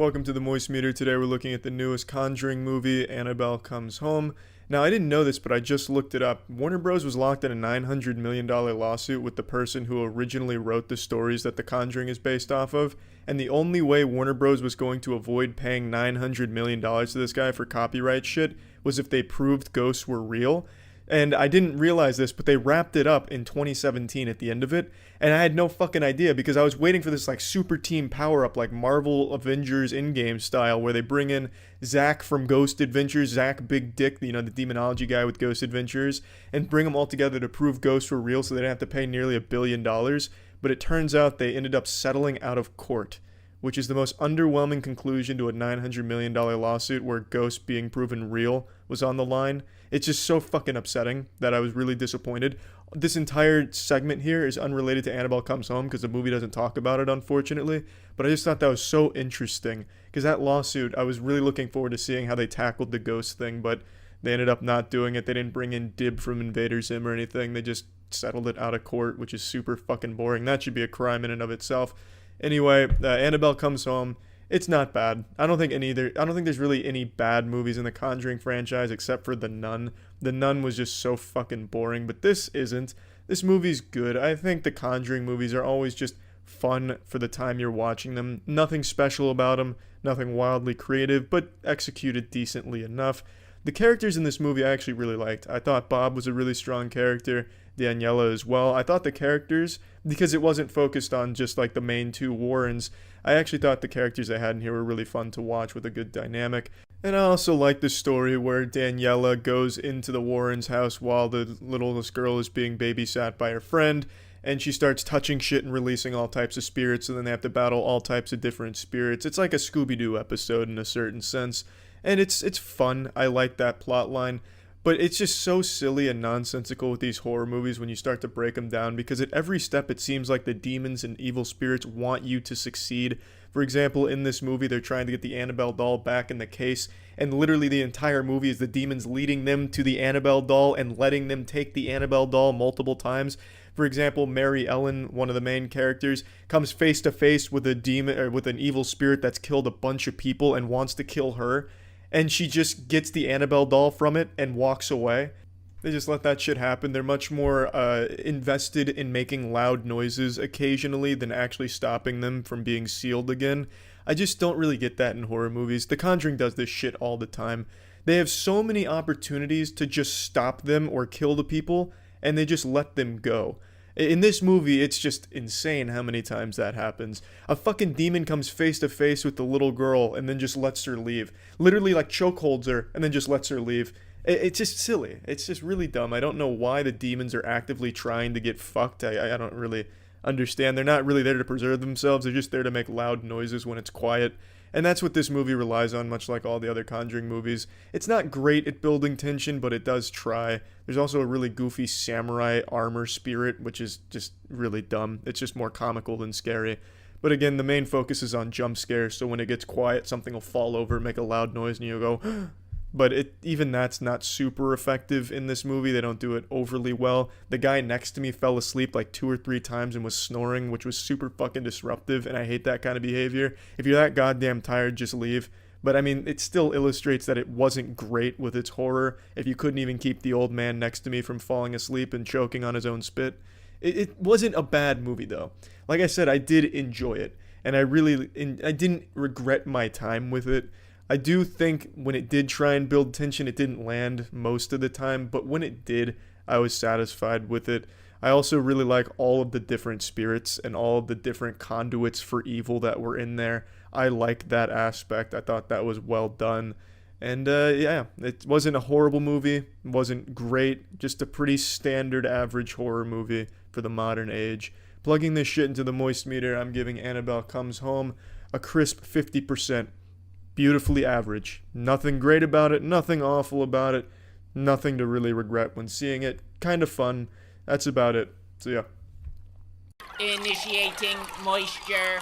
Welcome to the MoistMeter. Today we're looking at the newest Conjuring movie, Annabelle Comes Home. Now, I didn't know this, but I just looked it up. Warner Bros. Was locked in a $900 million lawsuit with the person who originally wrote the stories that The Conjuring is based off of, and the only way Warner Bros. Was going to avoid paying $900 million to this guy for copyright shit was if they proved ghosts were real. And I didn't realize this, but they wrapped it up in 2017 at the end of it. And I had no fucking idea because I was waiting for this like super team power up, like Marvel Avengers in-game style, where they bring in Zack from Ghost Adventures, Zack Big Dick, the demonology guy with Ghost Adventures, and bring them all together to prove ghosts were real so they didn't have to pay nearly $1 billion. But it turns out they ended up settling out of court, which is the most underwhelming conclusion to a $900 million lawsuit where ghosts being proven real was on the line. It's just so fucking upsetting that I was really disappointed. This entire segment here is unrelated to Annabelle Comes Home because the movie doesn't talk about it, unfortunately. But I just thought that was so interesting because that lawsuit, I was really looking forward to seeing how they tackled the ghost thing, but they ended up not doing it. They didn't bring in Dib from Invader Zim or anything. They just settled it out of court, which is super fucking boring. That should be a crime in and of itself. Anyway, Annabelle Comes Home. It's not bad. I don't think there's really any bad movies in the Conjuring franchise except for The Nun. The Nun was just so fucking boring, but this isn't. This movie's good. I think the Conjuring movies are always just fun for the time you're watching them. Nothing special about them, nothing wildly creative, but executed decently enough. The characters in this movie I actually really liked. I thought Bob was a really strong character, Daniela as well. I thought the characters, because it wasn't focused on just like the main two Warrens, I actually thought the characters they had in here were really fun to watch with a good dynamic. And I also like the story where Daniela goes into the Warrens' house while the littlest girl is being babysat by her friend, and she starts touching shit and releasing all types of spirits, and then they have to battle all types of different spirits. It's like a Scooby-Doo episode in a certain sense, and it's fun. I like that plot line. But it's just so silly and nonsensical with these horror movies when you start to break them down, because at every step it seems like the demons and evil spirits want you to succeed. For example, in this movie, they're trying to get the Annabelle doll back in the case, and literally the entire movie is the demons leading them to the Annabelle doll and letting them take the Annabelle doll multiple times. For example, Mary Ellen, one of the main characters, comes face to face with a demon or with an evil spirit that's killed a bunch of people and wants to kill her. And she just gets the Annabelle doll from it and walks away. They just let that shit happen. They're much more invested in making loud noises occasionally than actually stopping them from being sealed again. I just don't really get that in horror movies. The Conjuring does this shit all the time. They have so many opportunities to just stop them or kill the people, and they just let them go. In this movie, it's just insane how many times that happens. A fucking demon comes face to face with the little girl and then just lets her leave. Literally like chokeholds her and then just lets her leave. It's just silly. It's just really dumb. I don't know why the demons are actively trying to get fucked. I don't really understand. They're not really there to preserve themselves. They're just there to make loud noises when it's quiet. And that's what this movie relies on, much like all the other Conjuring movies. It's not great at building tension, but it does try. There's also a really goofy samurai armor spirit, which is just really dumb. It's just more comical than scary. But again, the main focus is on jump scares, so when it gets quiet, something will fall over, make a loud noise, and you'll go, but even that's not super effective in this movie. They don't do it overly well. The guy next to me fell asleep like 2 or 3 times and was snoring, which was super fucking disruptive, and I hate that kind of behavior. If you're that goddamn tired, just leave. But I mean, it still illustrates that it wasn't great with its horror if you couldn't even keep the old man next to me from falling asleep and choking on his own spit. It wasn't a bad movie, though. Like I said, I did enjoy it, and I didn't regret my time with it. I do think when it did try and build tension, it didn't land most of the time, but when it did, I was satisfied with it. I also really like all of the different spirits and all of the different conduits for evil that were in there. I like that aspect. I thought that was well done. And yeah, it wasn't a horrible movie. It wasn't great. Just a pretty standard average horror movie for the modern age. Plugging this shit into the MoistMeter, I'm giving Annabelle Comes Home a crisp 50%. Beautifully average. Nothing great about it, nothing awful about it, nothing to really regret when seeing it. Kind of fun. That's about it. So yeah. Initiating moisture.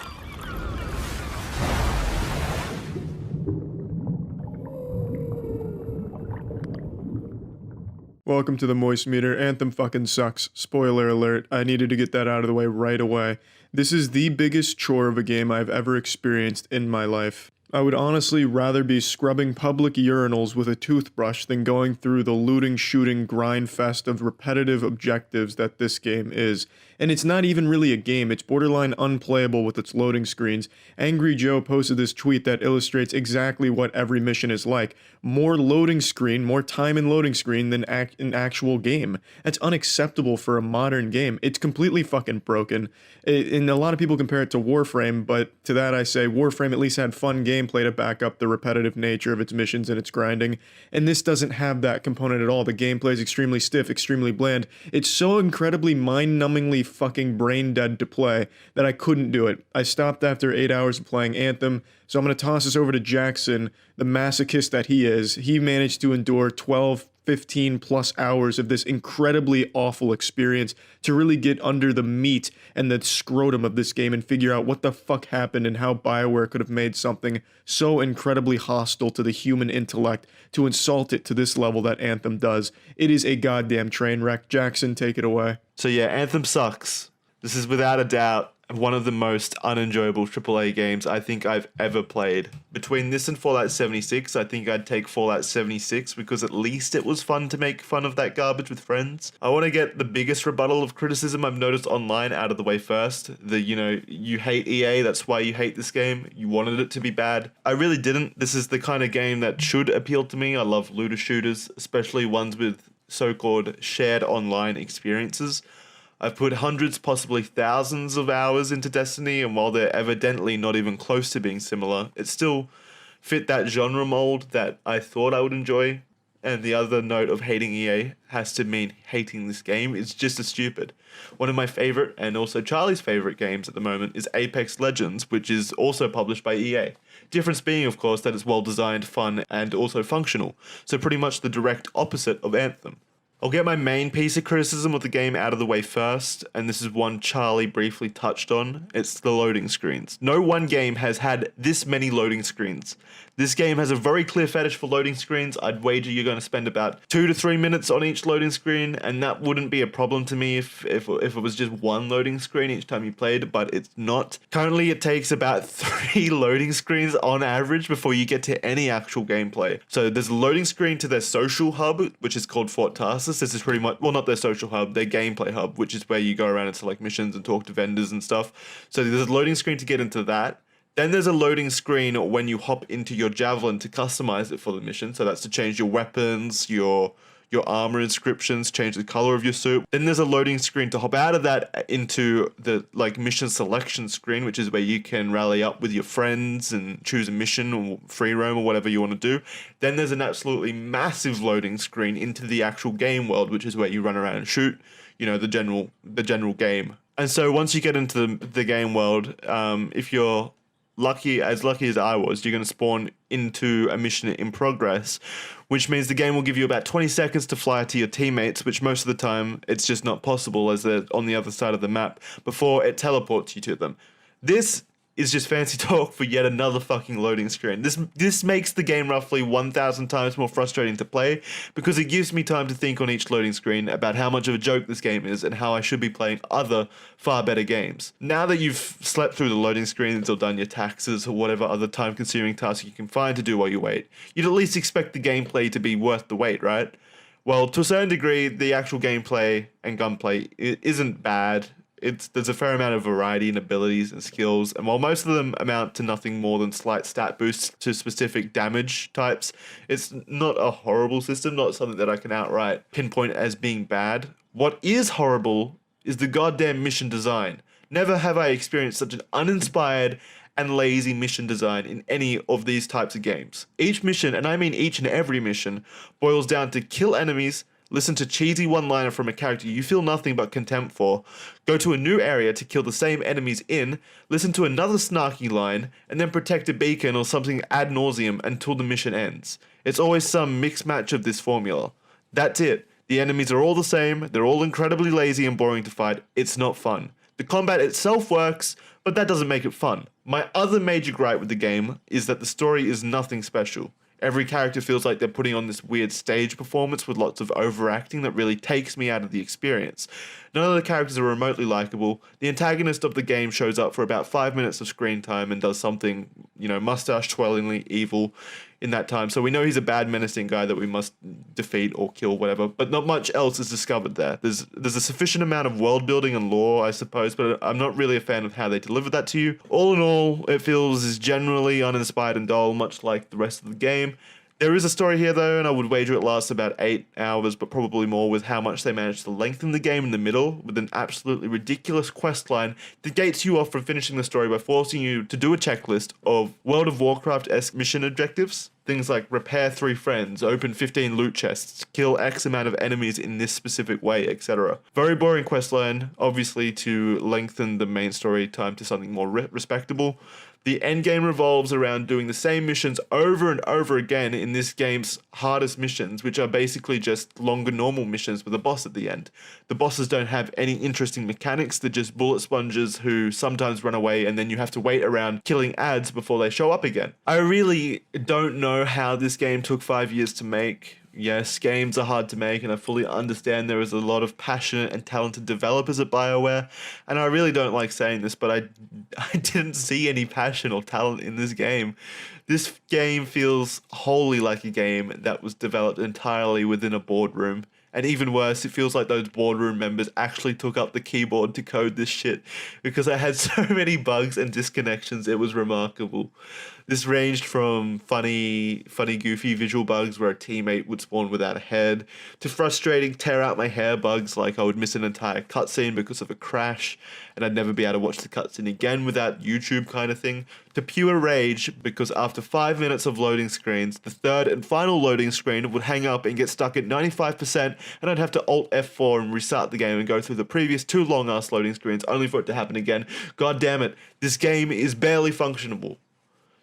Welcome to the MoistMeter. Anthem fucking sucks. Spoiler alert. I needed to get that out of the way right away. This is the biggest chore of a game I've ever experienced in my life. I would honestly rather be scrubbing public urinals with a toothbrush than going through the looting, shooting, grind fest of repetitive objectives that this game is. And it's not even really a game, it's borderline unplayable with its loading screens. Angry Joe posted this tweet that illustrates exactly what every mission is like. More loading screen, more time in loading screen than an actual game. That's unacceptable for a modern game. It's completely fucking broken. And a lot of people compare it to Warframe, but to that I say Warframe at least had fun gameplay to back up the repetitive nature of its missions and its grinding, and this doesn't have that component at all. The gameplay is extremely stiff, extremely bland. It's so incredibly mind-numbingly fucking brain dead to play that I couldn't do it. I stopped after 8 hours of playing Anthem, so I'm going to toss this over to Jackson, the masochist that he is. He managed to endure 12, 15 plus hours of this incredibly awful experience to really get under the meat and the scrotum of this game and figure out what the fuck happened and how BioWare could have made something so incredibly hostile to the human intellect to insult it to this level that Anthem does. It is a goddamn train wreck. Jackson, take it away. So yeah, Anthem sucks. This is without a doubt one of the most unenjoyable AAA games I think I've ever played. Between this and Fallout 76, I think I'd take Fallout 76 because at least it was fun to make fun of that garbage with friends. I want to get the biggest rebuttal of criticism I've noticed online out of the way first. You hate EA, that's why you hate this game. You wanted it to be bad. I really didn't. This is the kind of game that should appeal to me. I love looter shooters, especially ones with so-called shared online experiences. I've put hundreds, possibly thousands of hours into Destiny, and while they're evidently not even close to being similar, it still fit that genre mold that I thought I would enjoy. And the other note of hating EA has to mean hating this game. It's just as stupid. One of my favorite, and also Charlie's favorite games at the moment, is Apex Legends, which is also published by EA. Difference being, of course, that it's well designed, fun, and also functional. So pretty much the direct opposite of Anthem. I'll get my main piece of criticism of the game out of the way first, and this is one Charlie briefly touched on. It's the loading screens. No one game has had this many loading screens. This game has a very clear fetish for loading screens. I'd wager you're going to spend about 2 to 3 minutes on each loading screen, and that wouldn't be a problem to me if it was just one loading screen each time you played, but it's not. Currently, it takes about 3 loading screens on average before you get to any actual gameplay. So there's a loading screen to their social hub, which is called Fort Tarsus. This is pretty much, well, not their social hub, their gameplay hub, which is where you go around and select missions and talk to vendors and stuff. So there's a loading screen to get into that. Then there's a loading screen when you hop into your Javelin to customize it for the mission. So that's to change your weapons, your armor inscriptions, change the color of your suit. Then there's a loading screen to hop out of that into the mission selection screen, which is where you can rally up with your friends and choose a mission or free roam or whatever you want to do. Then there's an absolutely massive loading screen into the actual game world, which is where you run around and shoot, the general game. And so once you get into the game world, if you're lucky as I was, you're going to spawn into a mission in progress, which means the game will give you about 20 seconds to fly to your teammates, which most of the time it's just not possible as they're on the other side of the map, before it teleports you to them. This is just fancy talk for yet another fucking loading screen. This makes the game roughly 1,000 times more frustrating to play because it gives me time to think on each loading screen about how much of a joke this game is and how I should be playing other far better games. Now that you've slept through the loading screens or done your taxes or whatever other time-consuming task you can find to do while you wait, you'd at least expect the gameplay to be worth the wait, right? Well, to a certain degree, the actual gameplay and gunplay isn't bad. There's a fair amount of variety in abilities and skills, and while most of them amount to nothing more than slight stat boosts to specific damage types, it's not a horrible system, not something that I can outright pinpoint as being bad. What is horrible is the goddamn mission design. Never have I experienced such an uninspired and lazy mission design in any of these types of games. Each mission, and I mean each and every mission, boils down to kill enemies, listen to cheesy one-liner from a character you feel nothing but contempt for, go to a new area to kill the same enemies in, listen to another snarky line, and then protect a beacon or something ad nauseum until the mission ends. It's always some mixed match of this formula. That's it. The enemies are all the same, they're all incredibly lazy and boring to fight. It's not fun. The combat itself works, but that doesn't make it fun. My other major gripe with the game is that the story is nothing special. Every character feels like they're putting on this weird stage performance with lots of overacting that really takes me out of the experience. None of the characters are remotely likable. The antagonist of the game shows up for about 5 minutes of screen time and does something, mustache-twirlingly evil in that time. So we know he's a bad, menacing guy that we must defeat or kill, whatever. But not much else is discovered there. There's a sufficient amount of world building and lore, I suppose, but I'm not really a fan of how they deliver that to you. All in all, it feels generally uninspired and dull, much like the rest of the game. There is a story here though, and I would wager it lasts about 8 hours, but probably more, with how much they managed to lengthen the game in the middle with an absolutely ridiculous quest line that gates you off from finishing the story by forcing you to do a checklist of World of Warcraft-esque mission objectives. Things like repair 3 friends, open 15 loot chests, kill X amount of enemies in this specific way, etc. Very boring questline, obviously to lengthen the main story time to something more respectable. The endgame revolves around doing the same missions over and over again in this game's hardest missions, which are basically just longer normal missions with a boss at the end. The bosses don't have any interesting mechanics, they're just bullet sponges who sometimes run away and then you have to wait around killing ads before they show up again. I really don't know how this game took 5 years to make. Yes, games are hard to make, and I fully understand there is a lot of passionate and talented developers at BioWare, and I really don't like saying this, but I didn't see any passion or talent in this game. This game feels wholly like a game that was developed entirely within a boardroom. And even worse, it feels like those boardroom members actually took up the keyboard to code this shit, because I had so many bugs and disconnections, it was remarkable. This ranged from funny, goofy visual bugs where a teammate would spawn without a head, to frustrating tear out my hair bugs like I would miss an entire cutscene because of a crash, and I'd never be able to watch the cutscene again without YouTube kind of thing, to pure rage because after 5 minutes of loading screens, the third and final loading screen would hang up and get stuck at 95%, and I'd have to Alt F4 and restart the game and go through the previous 2 long-ass loading screens only for it to happen again. God damn it, this game is barely functionable.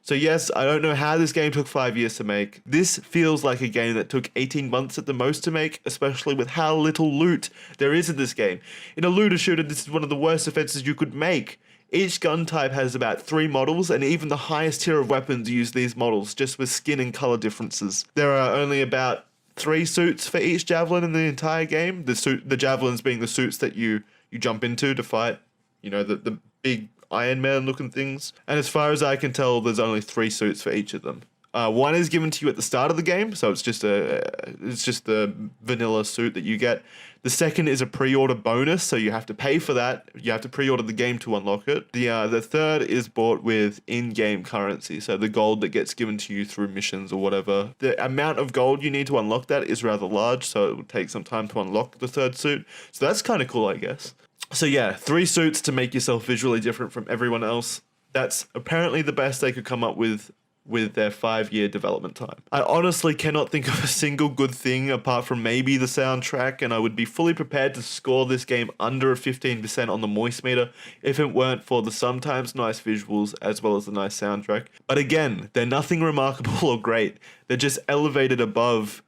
So yes, I don't know how this game took 5 years to make. This feels like a game that took 18 months at the most to make, especially with how little loot there is in this game. In a looter shooter, this is one of the worst offenses you could make. Each gun type has about 3 models, and even the highest tier of weapons use these models, just with skin and color differences. There are only about 3 suits for each javelin in the entire game. The javelins being the suits that you jump into to fight, the big Iron Man looking things. And as far as I can tell, there's only 3 suits for each of them. One is given to you at the start of the game, so it's just the vanilla suit that you get. The second is a pre-order bonus, so you have to pay for that. You have to pre-order the game to unlock it. The third is bought with in-game currency, so the gold that gets given to you through missions or whatever. The amount of gold you need to unlock that is rather large, so it would take some time to unlock the third suit. So that's kind of cool, I guess. So yeah, 3 suits to make yourself visually different from everyone else. That's apparently the best they could come up with their 5-year development time. I honestly cannot think of a single good thing apart from maybe the soundtrack, and I would be fully prepared to score this game under a 15% on the moistmeter if it weren't for the sometimes nice visuals as well as the nice soundtrack. But again, they're nothing remarkable or great. They're just elevated above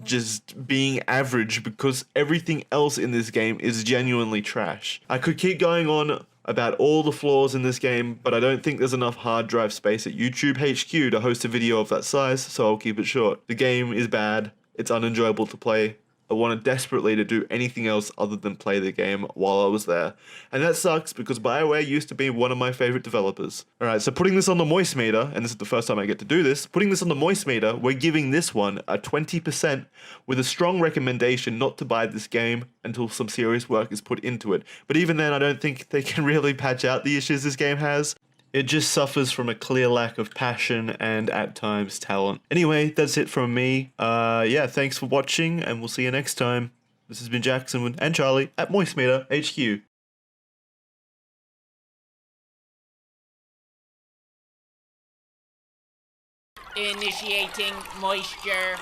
just being average because everything else in this game is genuinely trash. I could keep going on about all the flaws in this game, but I don't think there's enough hard drive space at YouTube HQ to host a video of that size, so I'll keep it short. The game is bad, it's unenjoyable to play. I wanted desperately to do anything else other than play the game while I was there. And that sucks because BioWare used to be one of my favorite developers. Alright, so putting this on the moistmeter, and this is the first time I get to do this, putting this on the moistmeter, we're giving this one a 20% with a strong recommendation not to buy this game until some serious work is put into it. But even then, I don't think they can really patch out the issues this game has. It just suffers from a clear lack of passion and, at times, talent. Anyway, that's it from me. Yeah, thanks for watching, and we'll see you next time. This has been Jackson and Charlie at moistmeter HQ. Initiating moisture.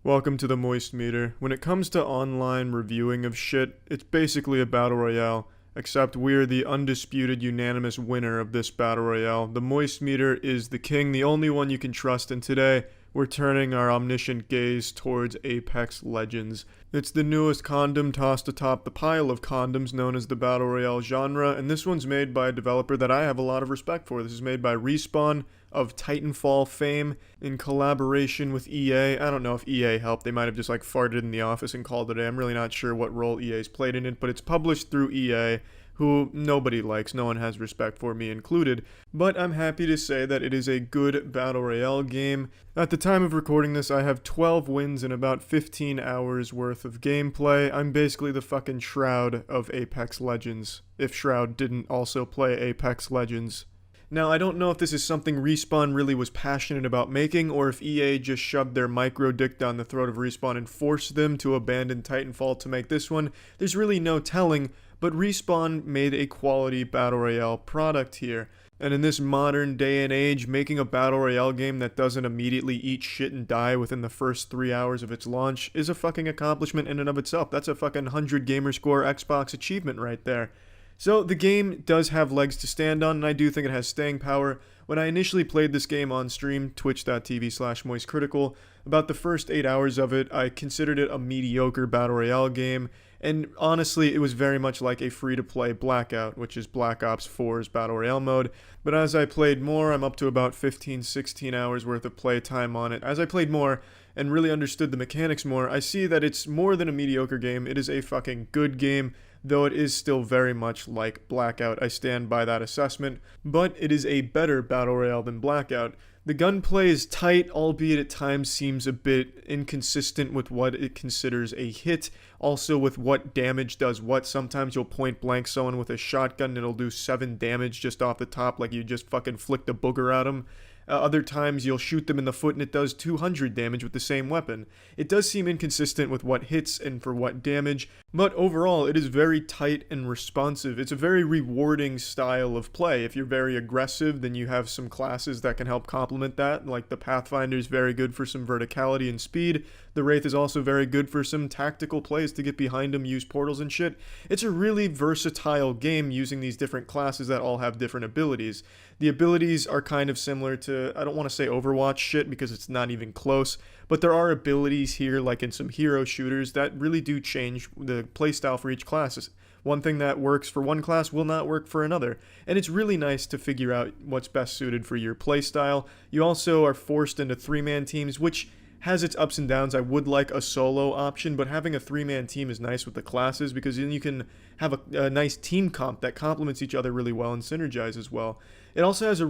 Welcome to the moistmeter. When it comes to online reviewing of shit, it's basically a battle royale, except we're the undisputed unanimous winner of this battle royale. The moistmeter is the king, the only one you can trust, and today we're turning our omniscient gaze towards Apex Legends. It's the newest condom tossed atop the pile of condoms known as the Battle Royale genre, and this one's made by a developer that I have a lot of respect for. This is made by Respawn of Titanfall fame in collaboration with EA. I don't know if EA helped. They might have just farted in the office and called it a. I'm really not sure what role EA's played in it, but it's published through EA, who nobody likes, no one has respect for, me included, but I'm happy to say that it is a good Battle Royale game. At the time of recording this, I have 12 wins and about 15 hours worth of gameplay. I'm basically the fucking Shroud of Apex Legends, if Shroud didn't also play Apex Legends. Now, I don't know if this is something Respawn really was passionate about making, or if EA just shoved their micro dick down the throat of Respawn and forced them to abandon Titanfall to make this one. There's really no telling, but Respawn made a quality Battle Royale product here. And in this modern day and age, making a Battle Royale game that doesn't immediately eat shit and die within the first 3 hours of its launch is a fucking accomplishment in and of itself. That's a fucking 100 Gamerscore Xbox achievement right there. So the game does have legs to stand on, and I do think it has staying power. When I initially played this game on stream, twitch.tv/moistcritikal, about the first 8 hours of it, I considered it a mediocre Battle Royale game, and honestly, it was very much like a free-to-play Blackout, which is Black Ops 4's Battle Royale mode. But as I played more, I'm up to about 15-16 hours worth of playtime on it. As I played more and really understood the mechanics more, I see that it's more than a mediocre game. It is a fucking good game, though it is still very much like Blackout. I stand by that assessment, but it is a better Battle Royale than Blackout. The gunplay is tight, albeit at times seems a bit inconsistent with what it considers a hit, also with what damage does what. Sometimes you'll point blank someone with a shotgun and it'll do 7 damage just off the top, like you just fucking flicked a booger at them. Other times you'll shoot them in the foot and it does 200 damage with the same weapon. It does seem inconsistent with what hits and for what damage, but overall it is very tight and responsive. It's a very rewarding style of play. If you're very aggressive, then you have some classes that can help complement that, like the Pathfinder is very good for some verticality and speed. The Wraith is also very good for some tactical plays to get behind them, use portals and shit. It's a really versatile game using these different classes that all have different abilities. The abilities are kind of similar to, I don't want to say Overwatch shit because it's not even close, but there are abilities here, like in some hero shooters, that really do change the playstyle for each class. One thing that works for one class will not work for another, and it's really nice to figure out what's best suited for your playstyle. You also are forced into 3-man teams, which has its ups and downs. I would like a solo option, but having a 3-man team is nice with the classes because then you can have a nice team comp that complements each other really well and synergizes well. It also has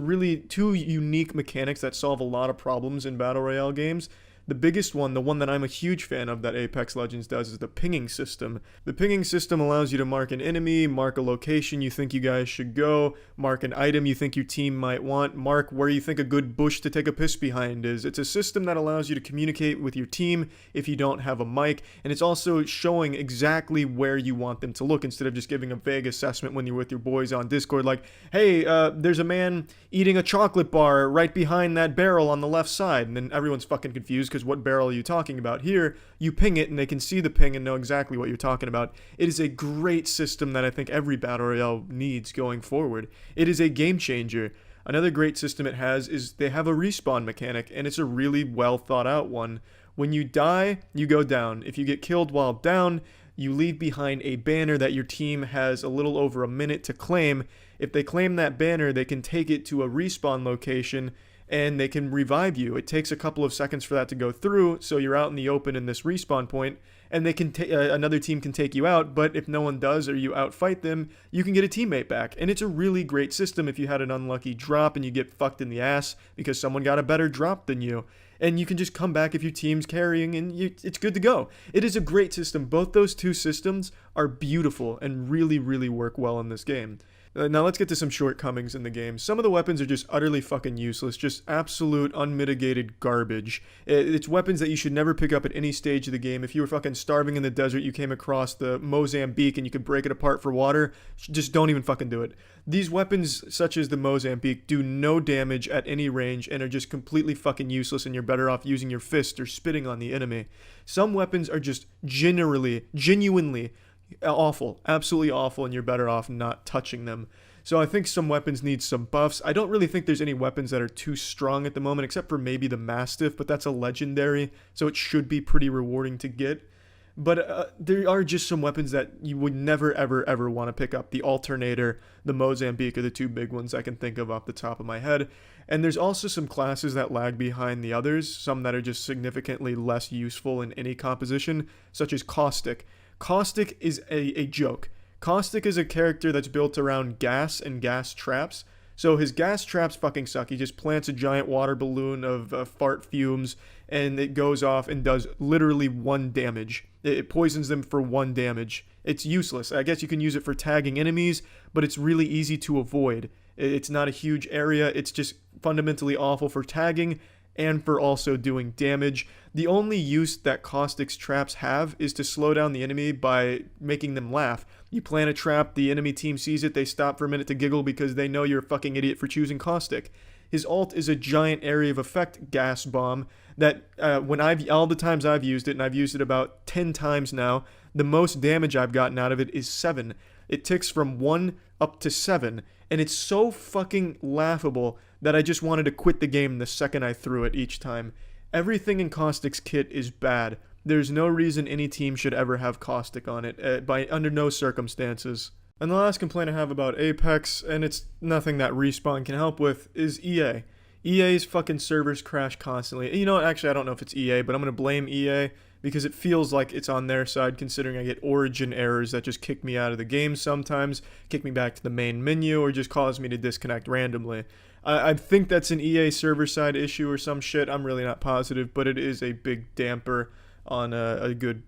two unique mechanics that solve a lot of problems in Battle Royale games. The biggest one, the one that I'm a huge fan of that Apex Legends does, is the pinging system. The pinging system allows you to mark an enemy, mark a location you think you guys should go, mark an item you think your team might want, mark where you think a good bush to take a piss behind is. It's a system that allows you to communicate with your team if you don't have a mic, and it's also showing exactly where you want them to look instead of just giving a vague assessment when you're with your boys on Discord, like, hey, there's a man eating a chocolate bar right behind that barrel on the left side, and then everyone's fucking confused because what barrel are you talking about? Here, you ping it and they can see the ping and know exactly what you're talking about. It is a great system that I think every Battle Royale needs going forward. It is a game changer. Another great system it has is they have a respawn mechanic, and it's a really well thought out one. When you die, you go down. If you get killed while down, you leave behind a banner that your team has a little over a minute to claim. If they claim that banner, they can take it to a respawn location and they can revive you. It takes a couple of seconds for that to go through, so you're out in the open in this respawn point, and they can another team can take you out, but if no one does or you outfight them, you can get a teammate back. And it's a really great system if you had an unlucky drop and you get fucked in the ass because someone got a better drop than you. And you can just come back if your team's carrying and it's good to go. It is a great system. Both those two systems are beautiful and really, really work well in this game. Now let's get to some shortcomings in the game. Some of the weapons are just utterly fucking useless, just absolute unmitigated garbage. It's weapons that you should never pick up at any stage of the game. If you were fucking starving in the desert, you came across the Mozambique and you could break it apart for water, just don't even fucking do it. These weapons, such as the Mozambique, do no damage at any range and are just completely fucking useless, and you're better off using your fist or spitting on the enemy. Some weapons are just genuinely awful, absolutely awful, and you're better off not touching them. So I think some weapons need some buffs. I don't really think there's any weapons that are too strong at the moment, except for maybe the Mastiff, but that's a legendary, so it should be pretty rewarding to get. But there are just some weapons that you would never, ever, ever want to pick up. The Alternator, the Mozambique are the two big ones I can think of off the top of my head. And there's also some classes that lag behind the others, some that are just significantly less useful in any composition, such as Caustic. Caustic is a joke. Caustic is a character that's built around gas and gas traps. So his gas traps fucking suck. He just plants a giant water balloon of fart fumes, and it goes off and does literally 1 damage. It poisons them for 1 damage. It's useless. I guess you can use it for tagging enemies, but it's really easy to avoid. It's not a huge area. It's just fundamentally awful for tagging and for also doing damage. The only use that Caustic's traps have is to slow down the enemy by making them laugh. You plant a trap, the enemy team sees it, they stop for a minute to giggle because they know you're a fucking idiot for choosing Caustic. His ult is a giant area of effect gas bomb that all the times I've used it, and I've used it about 10 times now, the most damage I've gotten out of it is 7. It ticks from 1 up to 7, and it's so fucking laughable that I just wanted to quit the game the second I threw it each time. Everything in Caustic's kit is bad. There's no reason any team should ever have Caustic on it, under no circumstances. And the last complaint I have about Apex, and it's nothing that Respawn can help with, is EA. EA's fucking servers crash constantly. You know, actually I don't know if it's EA, but I'm going to blame EA because it feels like it's on their side, considering I get origin errors that just kick me out of the game sometimes, kick me back to the main menu, or just cause me to disconnect randomly. I think that's an EA server side issue or some shit. I'm really not positive, but it is a big damper on a good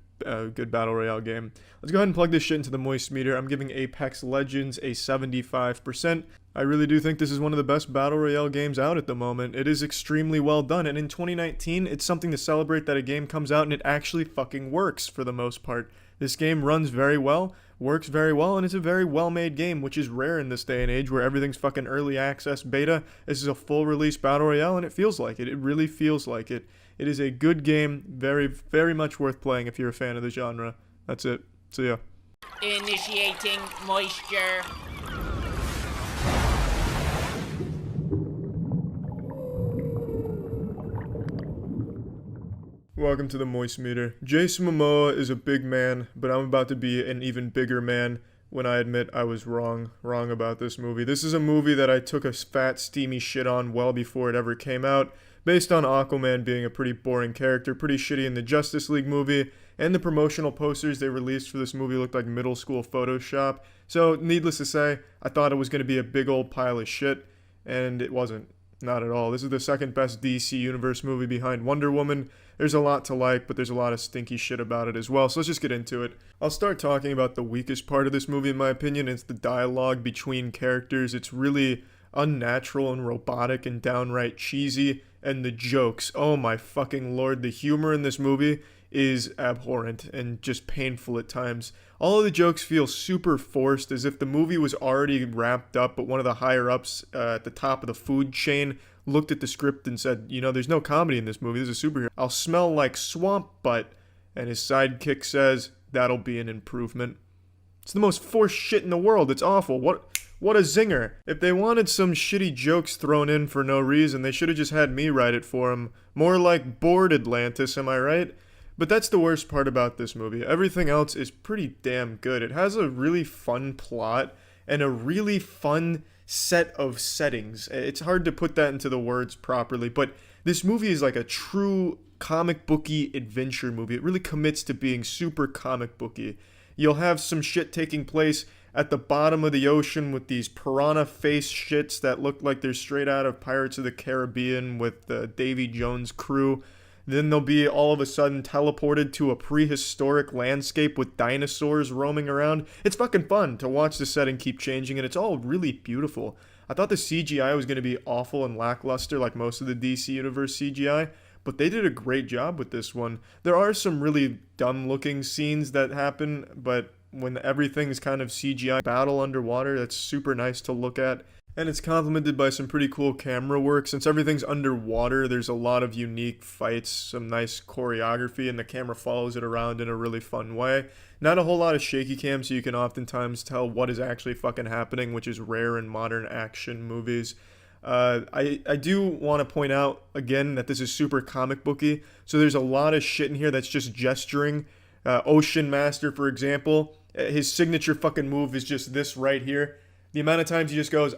battle royale game. Let's go ahead and plug this shit into the moistmeter. I'm giving Apex Legends a 75%. I really do think this is one of the best battle royale games out at the moment. It is extremely well done, and in 2019, it's something to celebrate that a game comes out and it actually fucking works for the most part. This game runs very well, works very well, and it's a very well-made game, which is rare in this day and age where everything's fucking early access beta. This is a full release battle royale, and it feels like it. It really feels like it. It is a good game, very, very much worth playing if you're a fan of the genre. That's it. See ya. Initiating moisture. Welcome to the moistmeter. Jason Momoa is a big man, but I'm about to be an even bigger man when I admit I was wrong about this movie. This is a movie that I took a fat, steamy shit on well before it ever came out, based on Aquaman being a pretty boring character, pretty shitty in the Justice League movie, and the promotional posters they released for this movie looked like middle school Photoshop. So, needless to say, I thought it was going to be a big old pile of shit, and it wasn't. Not at all. This is the second best DC Universe movie behind Wonder Woman. There's a lot to like, but there's a lot of stinky shit about it as well, so let's just get into it. I'll start talking about the weakest part of this movie, in my opinion. It's the dialogue between characters. It's really unnatural and robotic and downright cheesy, and the jokes. Oh my fucking lord, the humor in this movie is abhorrent and just painful at times. All of the jokes feel super forced, as if the movie was already wrapped up, but one of the higher-ups at the top of the food chain looked at the script and said, you know, there's no comedy in this movie, this is a superhero. I'll smell like swamp butt. And his sidekick says, that'll be an improvement. It's the most forced shit in the world. It's awful. What a zinger. If they wanted some shitty jokes thrown in for no reason, they should have just had me write it for them. More like Bored Atlantis, am I right? But that's the worst part about this movie. Everything else is pretty damn good. It has a really fun plot and a really fun set of settings. It's hard to put that into the words properly, but this movie is like a true comic booky adventure movie. It really commits to being super comic booky. You'll have some shit taking place at the bottom of the ocean with these piranha face shits that look like they're straight out of Pirates of the Caribbean with the Davy Jones crew. Then they'll be all of a sudden teleported to a prehistoric landscape with dinosaurs roaming around. It's fucking fun to watch the setting keep changing, and it's all really beautiful. I thought the CGI was going to be awful and lackluster like most of the DC Universe CGI, but they did a great job with this one. There are some really dumb-looking scenes that happen, but when everything's kind of CGI battle underwater, that's super nice to look at. And it's complemented by some pretty cool camera work. Since everything's underwater, there's a lot of unique fights, some nice choreography, and the camera follows it around in a really fun way. Not a whole lot of shaky cam, so you can oftentimes tell what is actually fucking happening, which is rare in modern action movies. I do want to point out, again, that this is super comic booky, so there's a lot of shit in here that's just gesturing. Ocean Master, for example, his signature fucking move is just this right here. The amount of times he just goes,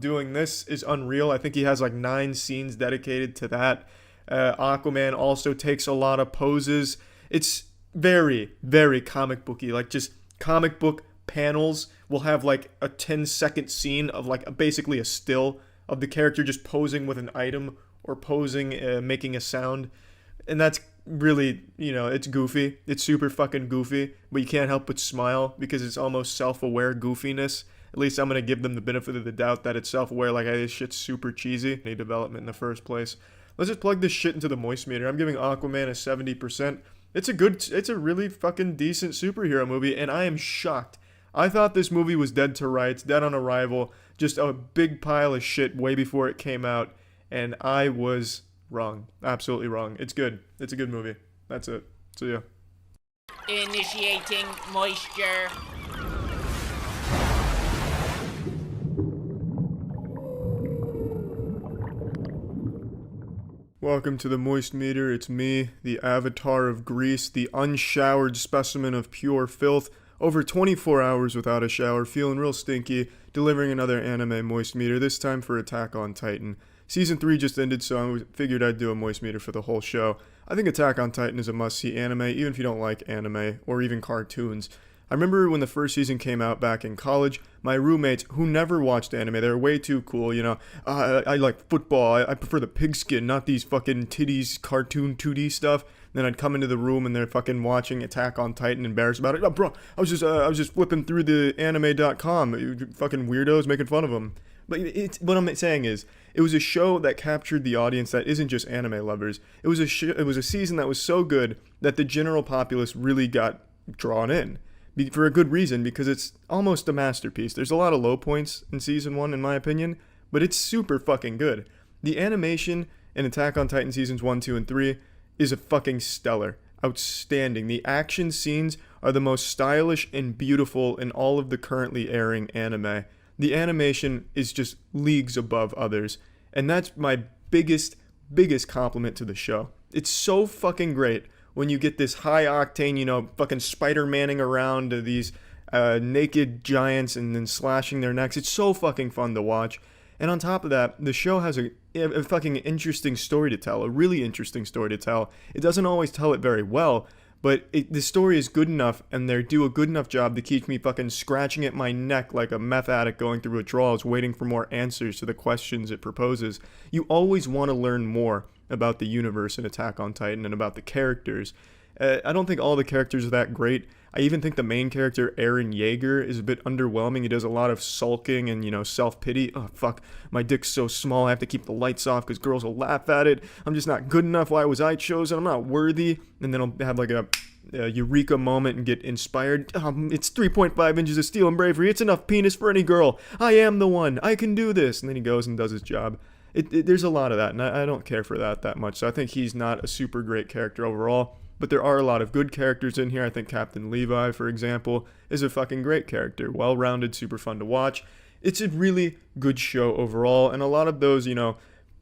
doing this is unreal. I think he has like 9 scenes dedicated to that. Aquaman also takes a lot of poses. It's very, very comic booky. Like, just comic book panels will have like a 10-second scene of like basically a still of the character just posing with an item or posing, making a sound. And that's really, it's goofy. It's super fucking goofy, but you can't help but smile because it's almost self-aware goofiness. At least I'm going to give them the benefit of the doubt that it's self-aware, like, hey, this shit's super cheesy. Any development in the first place. Let's just plug this shit into the moist meter. I'm giving Aquaman a 70%. It's a really fucking decent superhero movie, and I am shocked. I thought this movie was dead to rights, dead on arrival, just a big pile of shit way before it came out, and I was wrong. Absolutely wrong. It's good. It's a good movie. That's it. See ya. Initiating moisture. Welcome to the Moist Meter. It's me, the avatar of Greece, the unshowered specimen of pure filth. Over 24 hours without a shower, feeling real stinky, delivering another anime Moist Meter, this time for Attack on Titan. Season 3 just ended, so I figured I'd do a Moist Meter for the whole show. I think Attack on Titan is a must-see anime, even if you don't like anime, or even cartoons. I remember when the first season came out back in college, my roommates, who never watched anime, they were way too cool, I like football, I prefer the pigskin, not these fucking titties, cartoon 2D stuff. Then I'd come into the room and they're fucking watching Attack on Titan, embarrassed about it. Oh, bro, I was just flipping through the anime.com, you fucking weirdos making fun of them. But what I'm saying is, it was a show that captured the audience that isn't just anime lovers. It was a season that was so good that the general populace really got drawn in. For a good reason, because it's almost a masterpiece. There's a lot of low points in Season 1, in my opinion, but it's super fucking good. The animation in Attack on Titan Seasons 1, 2, and 3 is a fucking stellar. Outstanding. The action scenes are the most stylish and beautiful in all of the currently airing anime. The animation is just leagues above others, and that's my biggest compliment to the show. It's so fucking great when you get this high octane, fucking Spider-Manning around these naked giants and then slashing their necks. It's so fucking fun to watch. And on top of that, the show has a fucking interesting story to tell, a really interesting story to tell. It doesn't always tell it very well, but the story is good enough, and they do a good enough job to keep me fucking scratching at my neck like a meth addict going through withdrawals, waiting for more answers to the questions it proposes. You always want to learn more about the universe in Attack on Titan and about the characters. I don't think all the characters are that great. I even think the main character, Eren Yeager, is a bit underwhelming. He does a lot of sulking and, self-pity. Oh, fuck, my dick's so small, I have to keep the lights off because girls will laugh at it. I'm just not good enough. Why was I chosen? I'm not worthy. And then I'll have like a eureka moment and get inspired. It's 3.5 inches of steel and bravery. It's enough penis for any girl. I am the one. I can do this. And then he goes and does his job. There's a lot of that, and I don't care for that much. So I think he's not a super great character overall. But there are a lot of good characters in here. I think Captain Levi, for example, is a fucking great character. Well-rounded, super fun to watch. It's a really good show overall. And a lot of those,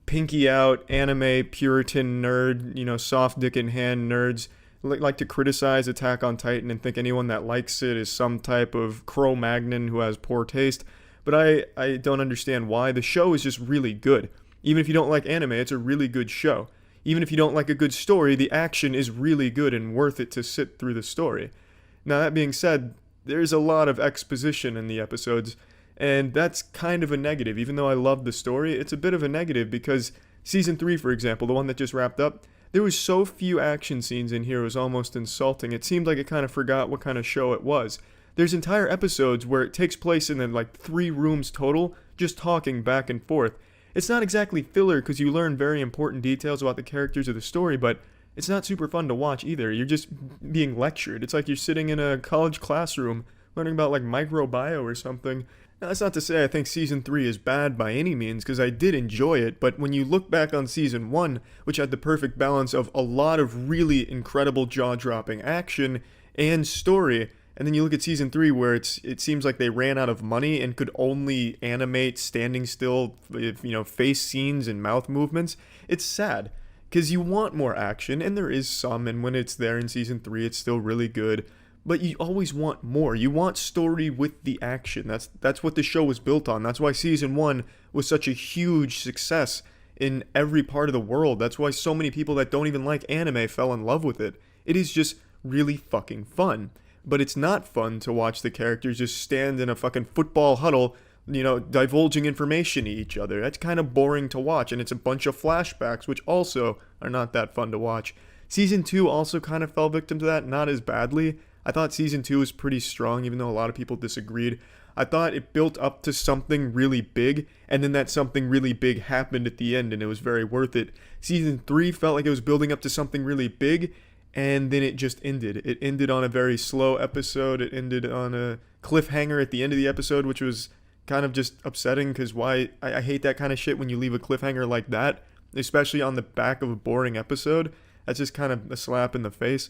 pinky out, anime, Puritan nerd, soft dick in hand nerds like to criticize Attack on Titan and think anyone that likes it is some type of Cro-Magnon who has poor taste. But I don't understand why. The show is just really good. Even if you don't like anime, it's a really good show. Even if you don't like a good story, the action is really good and worth it to sit through the story. Now, that being said, there's a lot of exposition in the episodes, and that's kind of a negative. Even though I love the story, it's a bit of a negative because Season 3, for example, the one that just wrapped up, there was so few action scenes in here it was almost insulting. It seemed like it kind of forgot what kind of show it was. There's entire episodes where it takes place in 3 rooms total, just talking back and forth. It's not exactly filler because you learn very important details about the characters of the story, but it's not super fun to watch either. You're just being lectured. It's like you're sitting in a college classroom learning about microbio or something. Now, that's not to say I think Season 3 is bad by any means, because I did enjoy it, but when you look back on Season 1, which had the perfect balance of a lot of really incredible jaw-dropping action and story, and then you look at Season 3 where it seems like they ran out of money and could only animate standing still, face scenes and mouth movements. It's sad. because you want more action, and there is some, and when it's there in season 3, it's still really good. But you always want more. You want story with the action. That's what the show was built on. That's why season 1 was such a huge success in every part of the world. That's why so many people that don't even like anime fell in love with it. It is just really fucking fun. But it's not fun to watch the characters just stand in a fucking football huddle, divulging information to each other. That's kind of boring to watch, and it's a bunch of flashbacks, which also are not that fun to watch. Season 2 also kind of fell victim to that, not as badly. I thought season 2 was pretty strong, even though a lot of people disagreed. I thought it built up to something really big, and then that something really big happened at the end, and it was very worth it. Season 3 felt like it was building up to something really big, and then it just ended. It ended on a very slow episode. It ended on a cliffhanger at the end of the episode, which was kind of just upsetting, because I hate that kind of shit when you leave a cliffhanger like that, especially on the back of a boring episode. That's just kind of a slap in the face.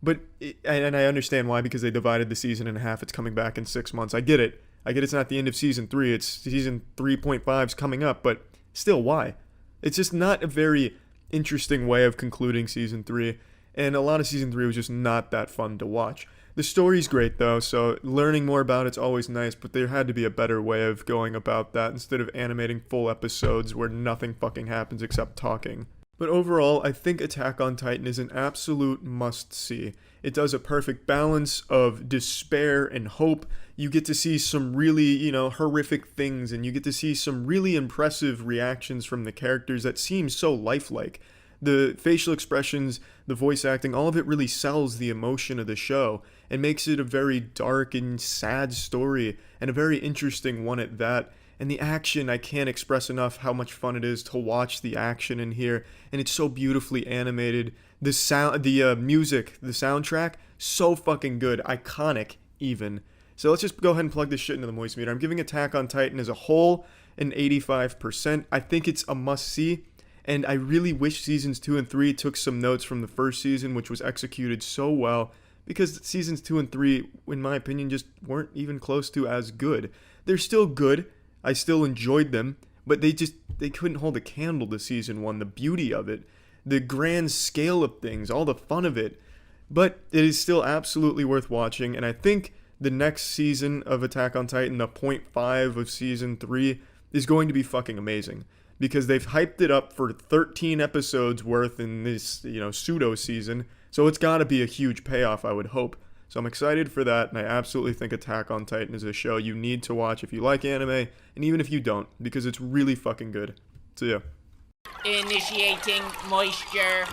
But, and I understand why, because they divided the season in half. It's coming back in 6 months. I get it. It's not the end of season 3. It's season 3.5's coming up, but still, why? It's just not a very interesting way of concluding season 3, and a lot of season 3 was just not that fun to watch. The story's great, though, so learning more about it's always nice, but there had to be a better way of going about that instead of animating full episodes where nothing fucking happens except talking. But overall, I think Attack on Titan is an absolute must-see. It does a perfect balance of despair and hope. You get to see some really, horrific things, and you get to see some really impressive reactions from the characters that seem so lifelike. The facial expressions, the voice acting, all of it really sells the emotion of the show and makes it a very dark and sad story, and a very interesting one at that. And the action, I can't express enough how much fun it is to watch the action in here. And it's so beautifully animated. The sound, the music, the soundtrack, so fucking good. Iconic, even. So let's just go ahead and plug this shit into the Moist-Meter. I'm giving Attack on Titan as a whole an 85%. I think it's a must-see. And I really wish seasons 2 and 3 took some notes from the first season, which was executed so well. Because seasons 2 and 3, in my opinion, just weren't even close to as good. They're still good. I still enjoyed them, but they couldn't hold a candle to season 1, the beauty of it, the grand scale of things, all the fun of it. But it is still absolutely worth watching, and I think the next season of Attack on Titan, the 0.5 of season 3, is going to be fucking amazing, because they've hyped it up for 13 episodes worth in this, pseudo season, so it's gotta be a huge payoff, I would hope. So I'm excited for that, and I absolutely think Attack on Titan is a show you need to watch if you like anime, and even if you don't, because it's really fucking good. So yeah. Initiating moisture.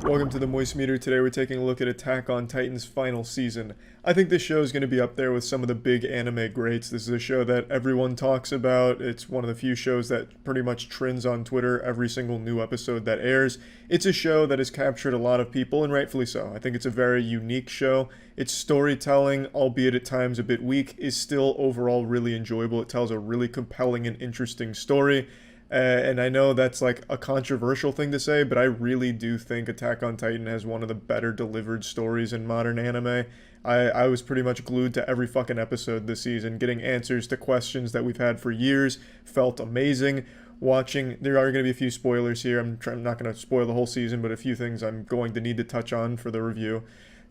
Welcome to the Moist-Meter. Today we're taking a look at Attack on Titan's final season. I think this show is going to be up there with some of the big anime greats. This is a show that everyone talks about. It's one of the few shows that pretty much trends on Twitter every single new episode that airs. It's a show that has captured a lot of people, and rightfully so. I think it's a very unique show. Its storytelling, albeit at times a bit weak, is still overall really enjoyable. It tells a really compelling and interesting story. And I know that's like a controversial thing to say, but I really do think Attack on Titan has one of the better delivered stories in modern anime. I was pretty much glued to every fucking episode this season, getting answers to questions that we've had for years. Felt amazing. There are going to be a few spoilers here. I'm not going to spoil the whole season, but a few things I'm going to need to touch on for the review.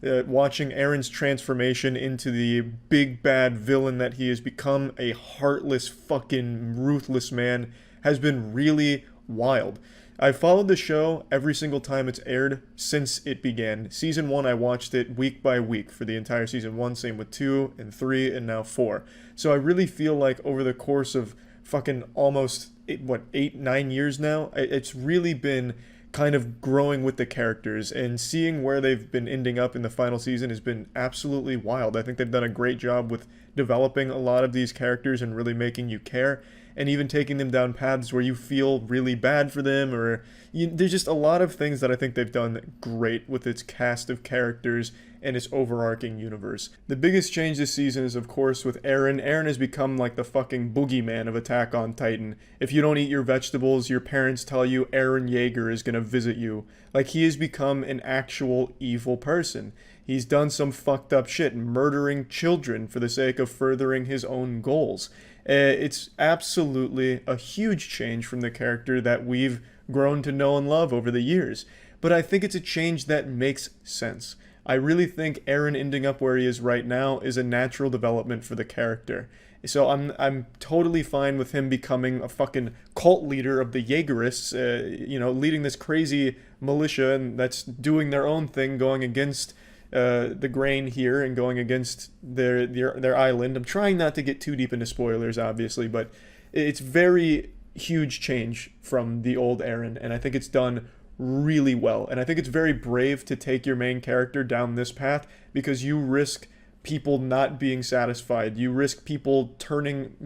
Watching Eren's transformation into the big bad villain that he has become, a heartless fucking ruthless man, has been really wild. I've followed the show every single time it's aired since it began. Season 1, I watched it week by week for the entire season 1, same with 2 and 3 and now 4. So I really feel like over the course of fucking almost, 8-9 years now, it's really been kind of growing with the characters, and seeing where they've been ending up in the final season has been absolutely wild. I think they've done a great job with developing a lot of these characters and really making you care, and even taking them down paths where you feel really bad for them, or there's just a lot of things that I think they've done great with its cast of characters and its overarching universe. The biggest change this season is, of course, with Eren. Eren has become like the fucking boogeyman of Attack on Titan. If you don't eat your vegetables, your parents tell you Eren Yeager is gonna visit you. Like, he has become an actual evil person. He's done some fucked up shit, murdering children for the sake of furthering his own goals. It's absolutely a huge change from the character that we've grown to know and love over the years. But I think it's a change that makes sense. I really think Eren ending up where he is right now is a natural development for the character. So I'm totally fine with him becoming a fucking cult leader of the Jaegerists, leading this crazy militia and that's doing their own thing, going against the grain here and going against their island. I'm trying not to get too deep into spoilers, obviously, but it's very huge change from the old Eren, and I think it's done really well. And I think it's very brave to take your main character down this path because you risk people not being satisfied. You risk people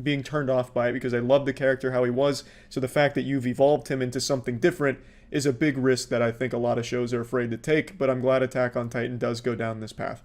being turned off by it because they love the character how he was. So the fact that you've evolved him into something different is a big risk that I think a lot of shows are afraid to take, but I'm glad Attack on Titan does go down this path.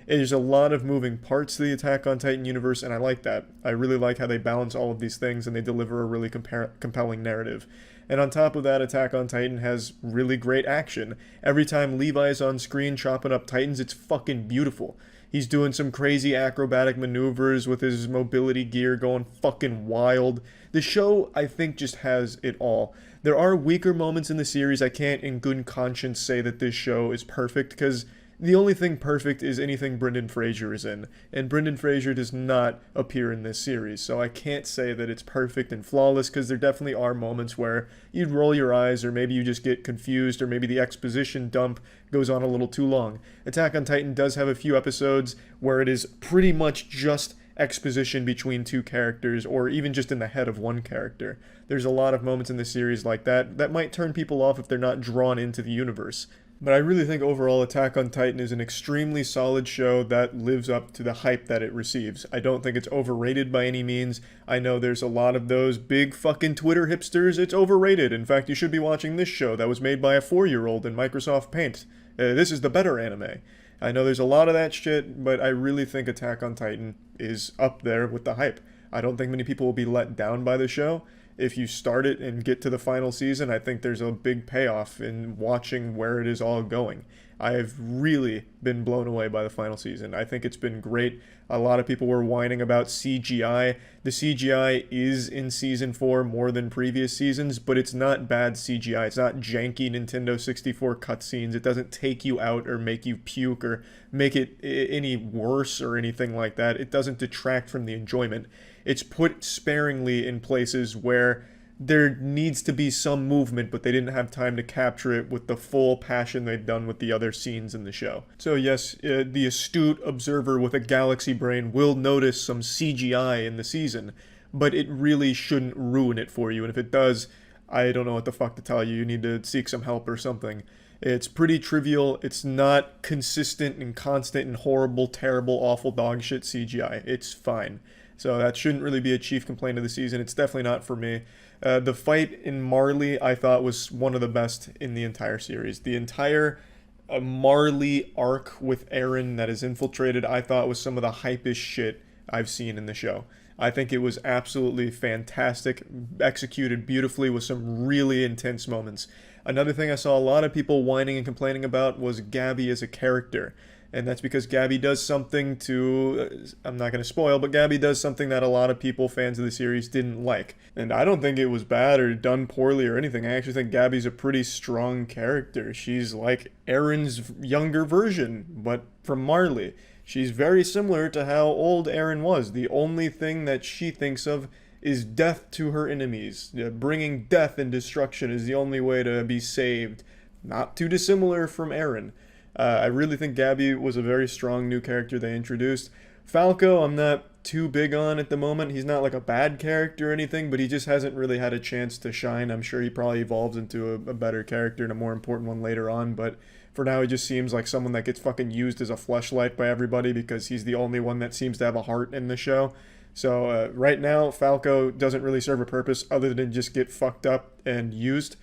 There's a lot of moving parts to the Attack on Titan universe, and I like that. I really like how they balance all of these things and they deliver a really compelling narrative. And on top of that, Attack on Titan has really great action. Every time Levi's on screen chopping up Titans, it's fucking beautiful. He's doing some crazy acrobatic maneuvers with his mobility gear going fucking wild. The show, I think, just has it all. There are weaker moments in the series. I can't in good conscience say that this show is perfect because the only thing perfect is anything Brendan Fraser is in, and Brendan Fraser does not appear in this series, so I can't say that it's perfect and flawless because there definitely are moments where you'd roll your eyes, or maybe you just get confused, or maybe the exposition dump goes on a little too long. Attack on Titan does have a few episodes where it is pretty much just exposition between two characters, or even just in the head of one character. There's a lot of moments in the series like that might turn people off if they're not drawn into the universe. But I really think overall Attack on Titan is an extremely solid show that lives up to the hype that it receives. I don't think it's overrated by any means. I know there's a lot of those big fucking Twitter hipsters. It's overrated. In fact, you should be watching this show that was made by a 4-year-old in Microsoft Paint. This is the better anime. I know there's a lot of that shit, but I really think Attack on Titan is up there with the hype. I don't think many people will be let down by the show. If you start it and get to the final season, I think there's a big payoff in watching where it is all going. I've really been blown away by the final season. I think it's been great. A lot of people were whining about CGI. The CGI is in Season 4 more than previous seasons, but it's not bad CGI. It's not janky Nintendo 64 cutscenes. It doesn't take you out or make you puke or make it any worse or anything like that. It doesn't detract from the enjoyment. It's put sparingly in places where there needs to be some movement, but they didn't have time to capture it with the full passion they've done with the other scenes in the show. So yes, the astute observer with a galaxy brain will notice some CGI in the season, but it really shouldn't ruin it for you. And if it does, I don't know what the fuck to tell you. You need to seek some help or something. It's pretty trivial. It's not consistent and constant and horrible, terrible, awful dog shit CGI. It's fine. So that shouldn't really be a chief complaint of the season. It's definitely not for me. The fight in Marley, I thought, was one of the best in the entire series. The entire Marley arc with Eren that is infiltrated, I thought was some of the hypest shit I've seen in the show. I think it was absolutely fantastic, executed beautifully with some really intense moments. Another thing I saw a lot of people whining and complaining about was Gabby as a character. And that's because Gabby does something I'm not going to spoil, but Gabby does something that a lot of people, fans of the series, didn't like. And I don't think it was bad or done poorly or anything. I actually think Gabby's a pretty strong character. She's like Eren's younger version, but from Marley. She's very similar to how old Eren was. The only thing that she thinks of is death to her enemies. Bringing death and destruction is the only way to be saved. Not too dissimilar from Eren. I really think Gabby was a very strong new character they introduced. Falco, I'm not too big on at the moment. He's not like a bad character or anything, but he just hasn't really had a chance to shine. I'm sure he probably evolves into a better character and a more important one later on, but for now he just seems like someone that gets fucking used as a fleshlight by everybody because he's the only one that seems to have a heart in the show. So right now, Falco doesn't really serve a purpose other than just get fucked up and used.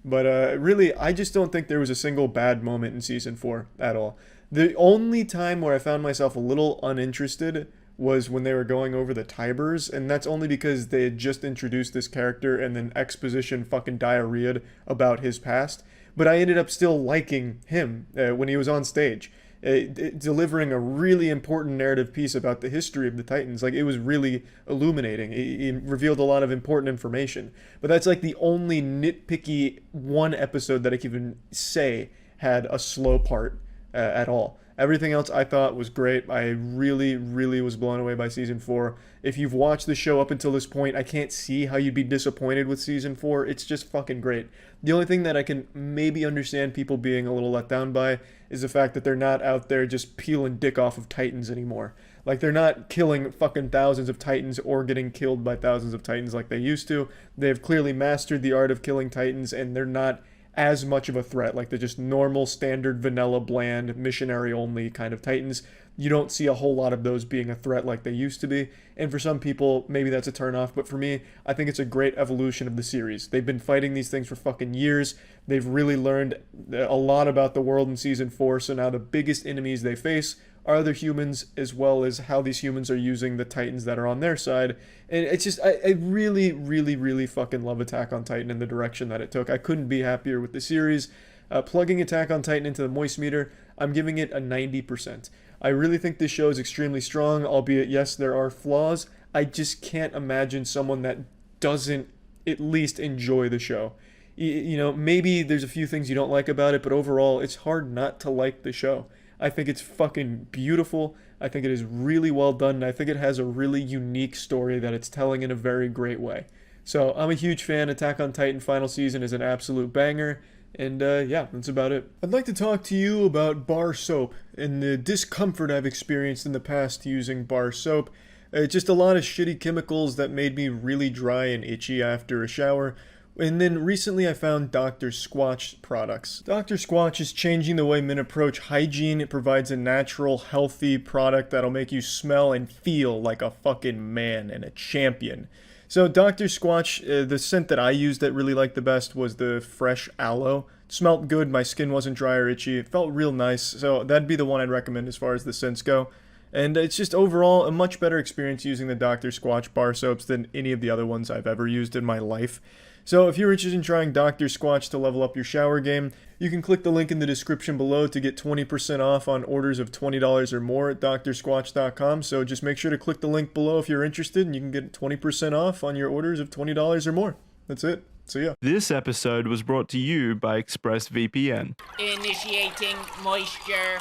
But really, I just don't think there was a single bad moment in Season 4 at all. The only time where I found myself a little uninterested was when they were going over the Tybers, and that's only because they had just introduced this character and then exposition fucking diarrheaed about his past. But I ended up still liking him when he was on stage. delivering a really important narrative piece about the history of the Titans. Like, it was really illuminating. It revealed a lot of important information. But that's like the only nitpicky one episode that I can even say had a slow part at all. Everything else I thought was great. I really, really was blown away by season 4. If you've watched the show up until this point, I can't see how you'd be disappointed with season 4. It's just fucking great. The only thing that I can maybe understand people being a little let down by is the fact that they're not out there just peeling dick off of Titans anymore. Like, they're not killing fucking thousands of Titans or getting killed by thousands of Titans like they used to. They've clearly mastered the art of killing Titans, and they're not as much of a threat. Like, they're just normal, standard, vanilla, bland, missionary-only kind of Titans. You don't see a whole lot of those being a threat like they used to be. And for some people, maybe that's a turnoff. But for me, I think it's a great evolution of the series. They've been fighting these things for fucking years. They've really learned a lot about the world in season 4. So now the biggest enemies they face are other humans, as well as how these humans are using the Titans that are on their side. And it's just, I really, really, really fucking love Attack on Titan and the direction that it took. I couldn't be happier with the series. Plugging Attack on Titan into the Moist Meter, I'm giving it a 90%. I really think this show is extremely strong, albeit, yes, there are flaws. I just can't imagine someone that doesn't at least enjoy the show. You know, maybe there's a few things you don't like about it, but overall, it's hard not to like the show. I think it's fucking beautiful. I think it is really well done, and I think it has a really unique story that it's telling in a very great way. So I'm a huge fan. Attack on Titan final season is an absolute banger. And yeah, that's about it. I'd like to talk to you about bar soap and the discomfort I've experienced in the past using bar soap. Just a lot of shitty chemicals that made me really dry and itchy after a shower. And then recently I found Dr. Squatch products. Dr. Squatch is changing the way men approach hygiene. It provides a natural, healthy product that'll make you smell and feel like a fucking man and a champion. So Dr. Squatch, the scent that I used that really liked the best was the fresh aloe. It smelled good, my skin wasn't dry or itchy, it felt real nice, so that'd be the one I'd recommend as far as the scents go. And it's just overall a much better experience using the Dr. Squatch bar soaps than any of the other ones I've ever used in my life. So if you're interested in trying Dr. Squatch to level up your shower game, you can click the link in the description below to get 20% off on orders of $20 or more at drsquatch.com. So just make sure to click the link below if you're interested, and you can get 20% off on your orders of $20 or more. That's it. So yeah. This episode was brought to you by ExpressVPN. Initiating moisture.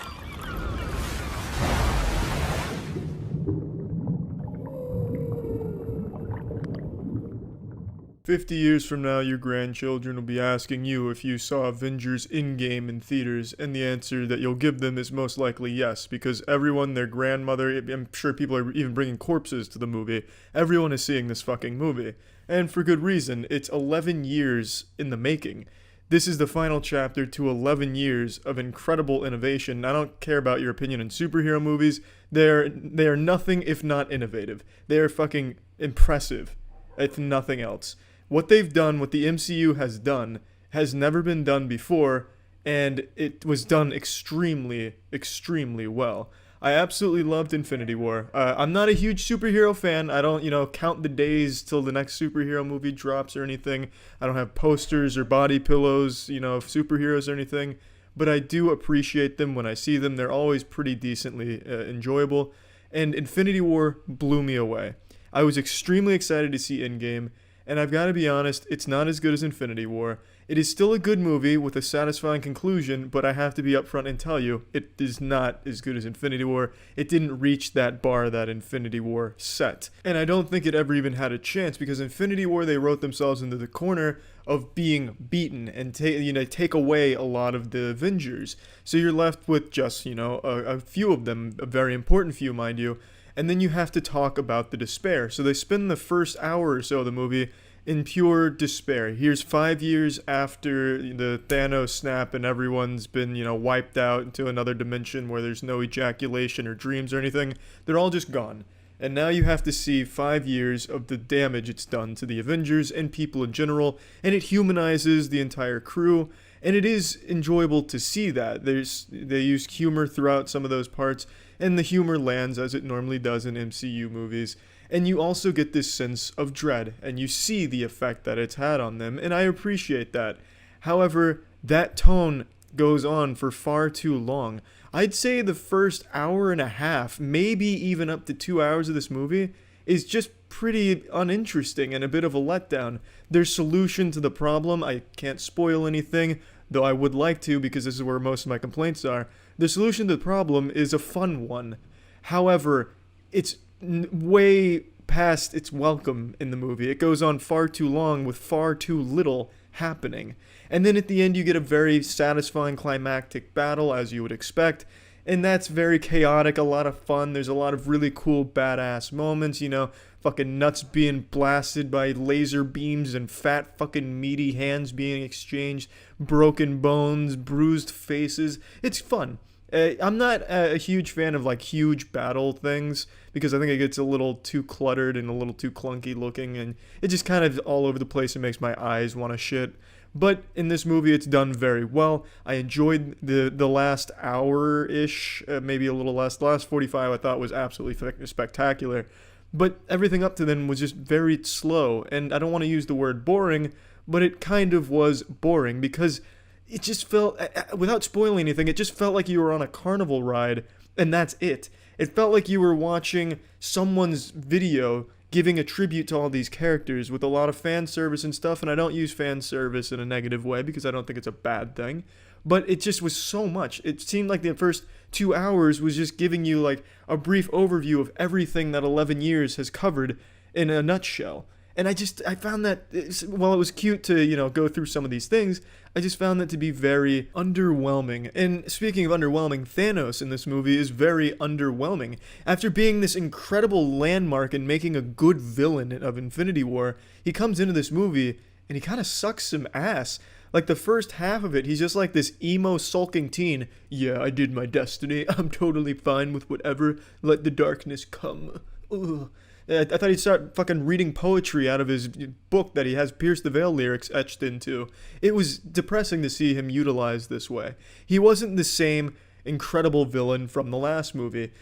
50 years from now, your grandchildren will be asking you if you saw Avengers Endgame in theaters, and the answer that you'll give them is most likely yes, because everyone, their grandmother, I'm sure people are even bringing corpses to the movie, everyone is seeing this fucking movie. And for good reason. It's 11 years in the making. This is the final chapter to 11 years of incredible innovation. I don't care about your opinion on superhero movies. They are nothing if not innovative. They are fucking impressive. It's nothing else. What they've done, what the MCU has done, has never been done before, and it was done extremely, extremely well. I absolutely loved Infinity War. I'm not a huge superhero fan. I don't, count the days till the next superhero movie drops or anything. I don't have posters or body pillows, of superheroes or anything. But I do appreciate them when I see them. They're always pretty decently enjoyable. And Infinity War blew me away. I was extremely excited to see Endgame. And I've got to be honest, it's not as good as Infinity War. It is still a good movie with a satisfying conclusion, but I have to be upfront and tell you, it is not as good as Infinity War. It didn't reach that bar that Infinity War set. And I don't think it ever even had a chance, because Infinity War, they wrote themselves into the corner of being beaten and take away a lot of the Avengers. So you're left with just, a few of them, a very important few, mind you. And then you have to talk about the despair. So they spend the first hour or so of the movie in pure despair. Here's 5 years after the Thanos snap and everyone's been, wiped out into another dimension where there's no ejaculation or dreams or anything. They're all just gone. And now you have to see 5 years of the damage it's done to the Avengers and people in general, and it humanizes the entire crew. And it is enjoyable to see that. They use humor throughout some of those parts, and the humor lands as it normally does in MCU movies. And you also get this sense of dread, and you see the effect that it's had on them, and I appreciate that. However, that tone goes on for far too long. I'd say the first hour and a half, maybe even up to 2 hours of this movie, is just pretty uninteresting and a bit of a letdown. Their solution to the problem, I can't spoil anything, though I would like to because this is where most of my complaints are. The solution to the problem is a fun one. However, it's way past its welcome in the movie. It goes on far too long with far too little happening. And then at the end you get a very satisfying climactic battle, as you would expect. And that's very chaotic, a lot of fun. There's a lot of really cool badass moments, you know, fucking nuts being blasted by laser beams and fat fucking meaty hands being exchanged, broken bones, bruised faces. It's fun. I'm not a huge fan of like huge battle things because I think it gets a little too cluttered and a little too clunky looking, and it just kind of all over the place and makes my eyes want to shit. But in this movie, it's done very well. I enjoyed the last hour-ish, maybe a little less. The last 45 I thought was absolutely spectacular. But everything up to then was just very slow. And I don't want to use the word boring, but it kind of was boring because it just felt, without spoiling anything, it just felt like you were on a carnival ride, and that's it. It felt like you were watching someone's video giving a tribute to all these characters with a lot of fan service and stuff, and I don't use fan service in a negative way because I don't think it's a bad thing, but it just was so much. It seemed like the first 2 hours was just giving you like a brief overview of everything that 11 years has covered in a nutshell. And I found that, while it was cute to, you know, go through some of these things, I just found that to be very underwhelming. And speaking of underwhelming, Thanos in this movie is very underwhelming. After being this incredible landmark and making a good villain of Infinity War, he comes into this movie and he kind of sucks some ass. Like the first half of it, he's just like this emo sulking teen. Yeah, I did my destiny. I'm totally fine with whatever. Let the darkness come. Ugh. I thought he'd start fucking reading poetry out of his book that he has Pierce the Veil lyrics etched into. It was depressing to see him utilized this way. He wasn't the same incredible villain from the last movie.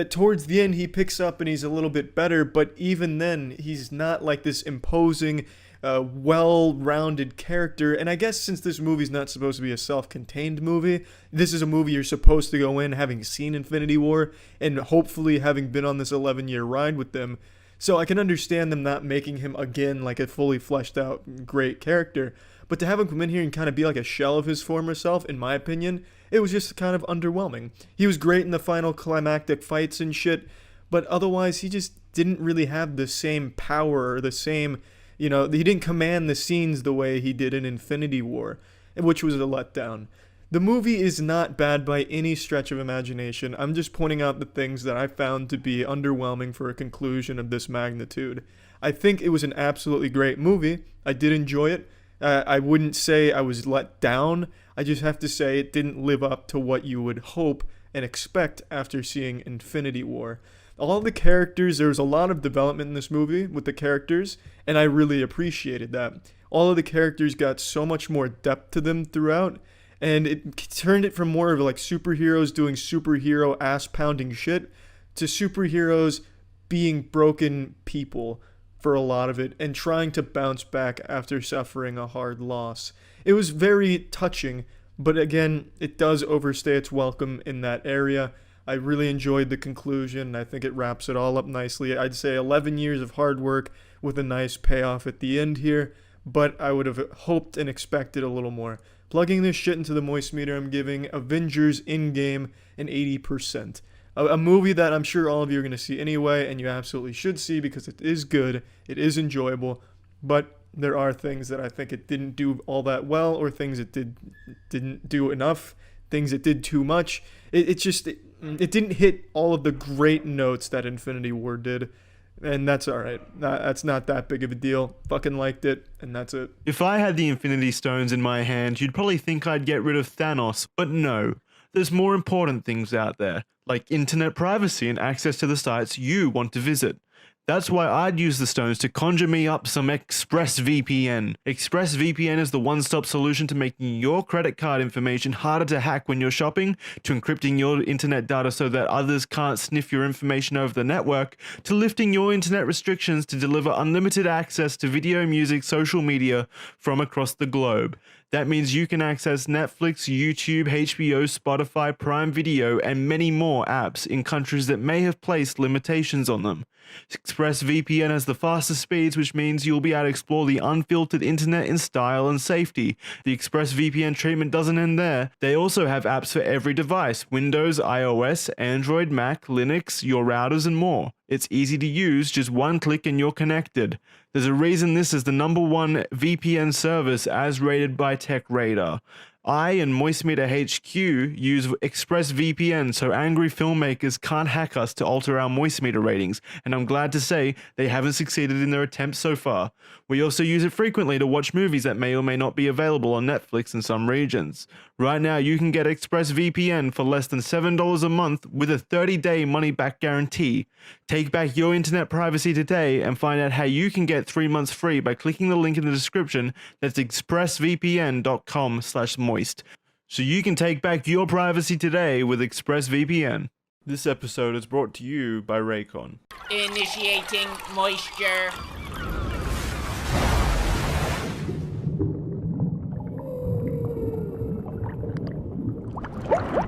Towards the end, he picks up and he's a little bit better, but even then, he's not like this imposing, well-rounded character. And I guess since this movie's not supposed to be a self-contained movie, this is a movie you're supposed to go in having seen Infinity War and hopefully having been on this 11-year ride with them. So I can understand them not making him again like a fully fleshed out great character. But to have him come in here and kind of be like a shell of his former self, in my opinion, it was just kind of underwhelming. He was great in the final climactic fights and shit, but otherwise he just didn't really have the same power or the same, you know, he didn't command the scenes the way he did in Infinity War, which was a letdown. The movie is not bad by any stretch of imagination. I'm just pointing out the things that I found to be underwhelming for a conclusion of this magnitude. I think it was an absolutely great movie. I did enjoy it. I wouldn't say I was let down. I just have to say it didn't live up to what you would hope and expect after seeing Infinity War. All the characters, there was a lot of development in this movie with the characters, and I really appreciated that. All of the characters got so much more depth to them throughout, and it turned it from more of like superheroes doing superhero ass-pounding shit to superheroes being broken people for a lot of it and trying to bounce back after suffering a hard loss. It was very touching, but again, it does overstay its welcome in that area. I really enjoyed the conclusion. I think it wraps it all up nicely. I'd say 11 years of hard work with a nice payoff at the end here, but I would have hoped and expected a little more. Plugging this shit into the moist meter, I'm giving Avengers Endgame an 80%. A movie that I'm sure all of you are going to see anyway, and you absolutely should see because it is good, it is enjoyable, but there are things that I think it didn't do all that well, or things it didn't do enough, things it did too much. It didn't hit all of the great notes that Infinity War did, and that's alright. That's not that big of a deal. Fucking liked it, and that's it. If I had the Infinity Stones in my hand, you'd probably think I'd get rid of Thanos, but no. There's more important things out there, like internet privacy and access to the sites you want to visit. That's why I'd use the stones to conjure me up some ExpressVPN. ExpressVPN is the one-stop solution to making your credit card information harder to hack when you're shopping, to encrypting your internet data so that others can't sniff your information over the network, to lifting your internet restrictions to deliver unlimited access to video, music, social media from across the globe. That means you can access Netflix, YouTube, HBO, Spotify, Prime Video, and many more apps in countries that may have placed limitations on them. ExpressVPN has the fastest speeds, which means you'll be able to explore the unfiltered internet in style and safety. The ExpressVPN treatment doesn't end there. They also have apps for every device: Windows, iOS, Android, Mac, Linux, your routers, and more. It's easy to use, just one click and you're connected. There's a reason this is the #1 VPN service as rated by TechRadar. I and MoistMeter HQ use ExpressVPN so angry filmmakers can't hack us to alter our MoistMeter ratings, and I'm glad to say they haven't succeeded in their attempts so far. We also use it frequently to watch movies that may or may not be available on Netflix in some regions. Right now, you can get ExpressVPN for less than $7 a month with a 30-day money-back guarantee. Take back your internet privacy today and find out how you can get 3 months free by clicking the link in the description. That's expressvpn.com/moist. So you can take back your privacy today with ExpressVPN. This episode is brought to you by Raycon. Initiating moisture.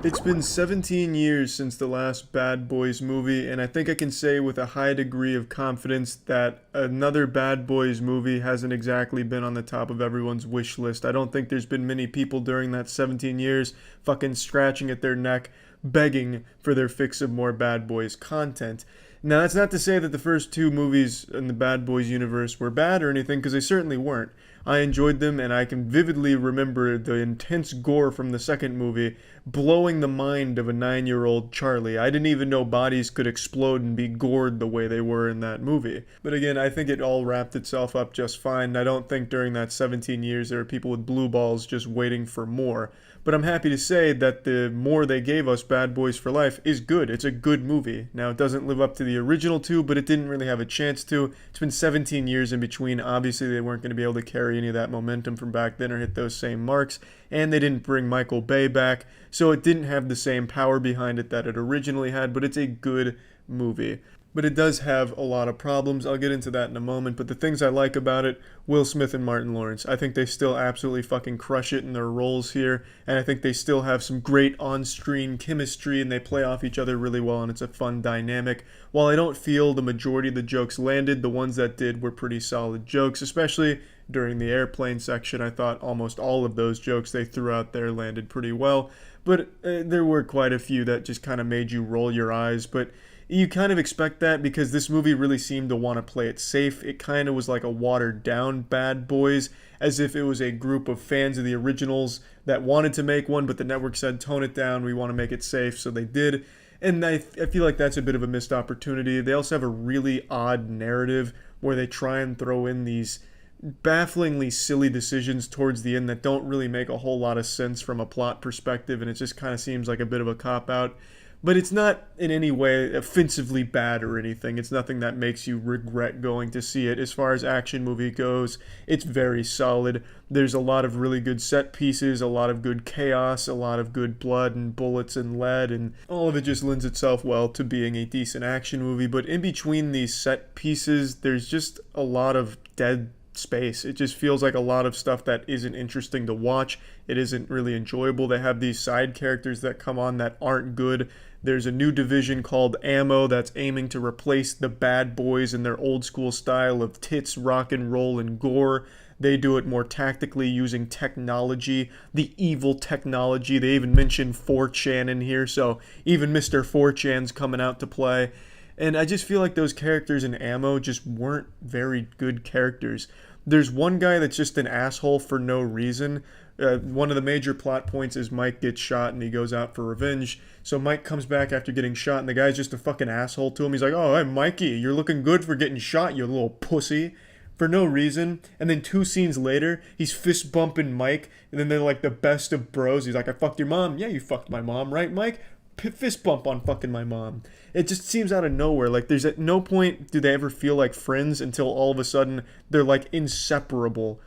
It's been 17 years since the last Bad Boys movie, and I think I can say with a high degree of confidence that another Bad Boys movie hasn't exactly been on the top of everyone's wish list. I don't think there's been many people during that 17 years fucking scratching at their neck, begging for their fix of more Bad Boys content. Now, that's not to say that the first two movies in the Bad Boys universe were bad or anything, because they certainly weren't. I enjoyed them, and I can vividly remember the intense gore from the second movie blowing the mind of a 9-year-old Charlie. I didn't even know bodies could explode and be gored the way they were in that movie. But again, I think it all wrapped itself up just fine. I don't think during that 17 years there were people with blue balls just waiting for more. But I'm happy to say that the more they gave us, Bad Boys for Life is good. It's a good movie. Now, it doesn't live up to the original two, but it didn't really have a chance to. It's been 17 years in between. Obviously, they weren't going to be able to carry any of that momentum from back then or hit those same marks. And they didn't bring Michael Bay back, so it didn't have the same power behind it that it originally had, but it's a good movie. But it does have a lot of problems. I'll get into that in a moment. But the things I like about it, Will Smith and Martin Lawrence. I think they still absolutely fucking crush it in their roles here. And I think they still have some great on-screen chemistry and they play off each other really well and it's a fun dynamic. While I don't feel the majority of the jokes landed, the ones that did were pretty solid jokes, especially during the airplane section. I thought almost all of those jokes they threw out there landed pretty well. But there were quite a few that just kind of made you roll your eyes. But you kind of expect that because this movie really seemed to want to play it safe. It kind of was like a watered down Bad Boys, as if it was a group of fans of the originals that wanted to make one, but the network said, tone it down, we want to make it safe, so they did. And I feel like that's a bit of a missed opportunity. They also have a really odd narrative where they try and throw in these bafflingly silly decisions towards the end that don't really make a whole lot of sense from a plot perspective, and it just kind of seems like a bit of a cop-out. But it's not in any way offensively bad or anything. It's nothing that makes you regret going to see it. As far as action movie goes, it's very solid. There's a lot of really good set pieces, a lot of good chaos, a lot of good blood and bullets and lead, and all of it just lends itself well to being a decent action movie. But in between these set pieces, there's just a lot of dead space. It just feels like a lot of stuff that isn't interesting to watch. It isn't really enjoyable. They have these side characters that come on that aren't good. There's a new division called Ammo that's aiming to replace the Bad Boys in their old school style of tits, rock and roll, and gore. They do it more tactically using technology, the evil technology. They even mention 4chan in here, so even Mr. 4chan's coming out to play. And I just feel like those characters in Ammo just weren't very good characters. There's one guy that's just an asshole for no reason. One of the major plot points is Mike gets shot and he goes out for revenge. So Mike comes back after getting shot and the guy's just a fucking asshole to him. He's like, oh, hey, Mikey, you're looking good for getting shot, you little pussy. For no reason. And then 2 scenes later, he's fist bumping Mike. And then they're like the best of bros. He's like, I fucked your mom. Yeah, you fucked my mom, right, Mike? Fist bump on fucking my mom. It just seems out of nowhere. Like, there's at no point do they ever feel like friends until all of a sudden they're like inseparable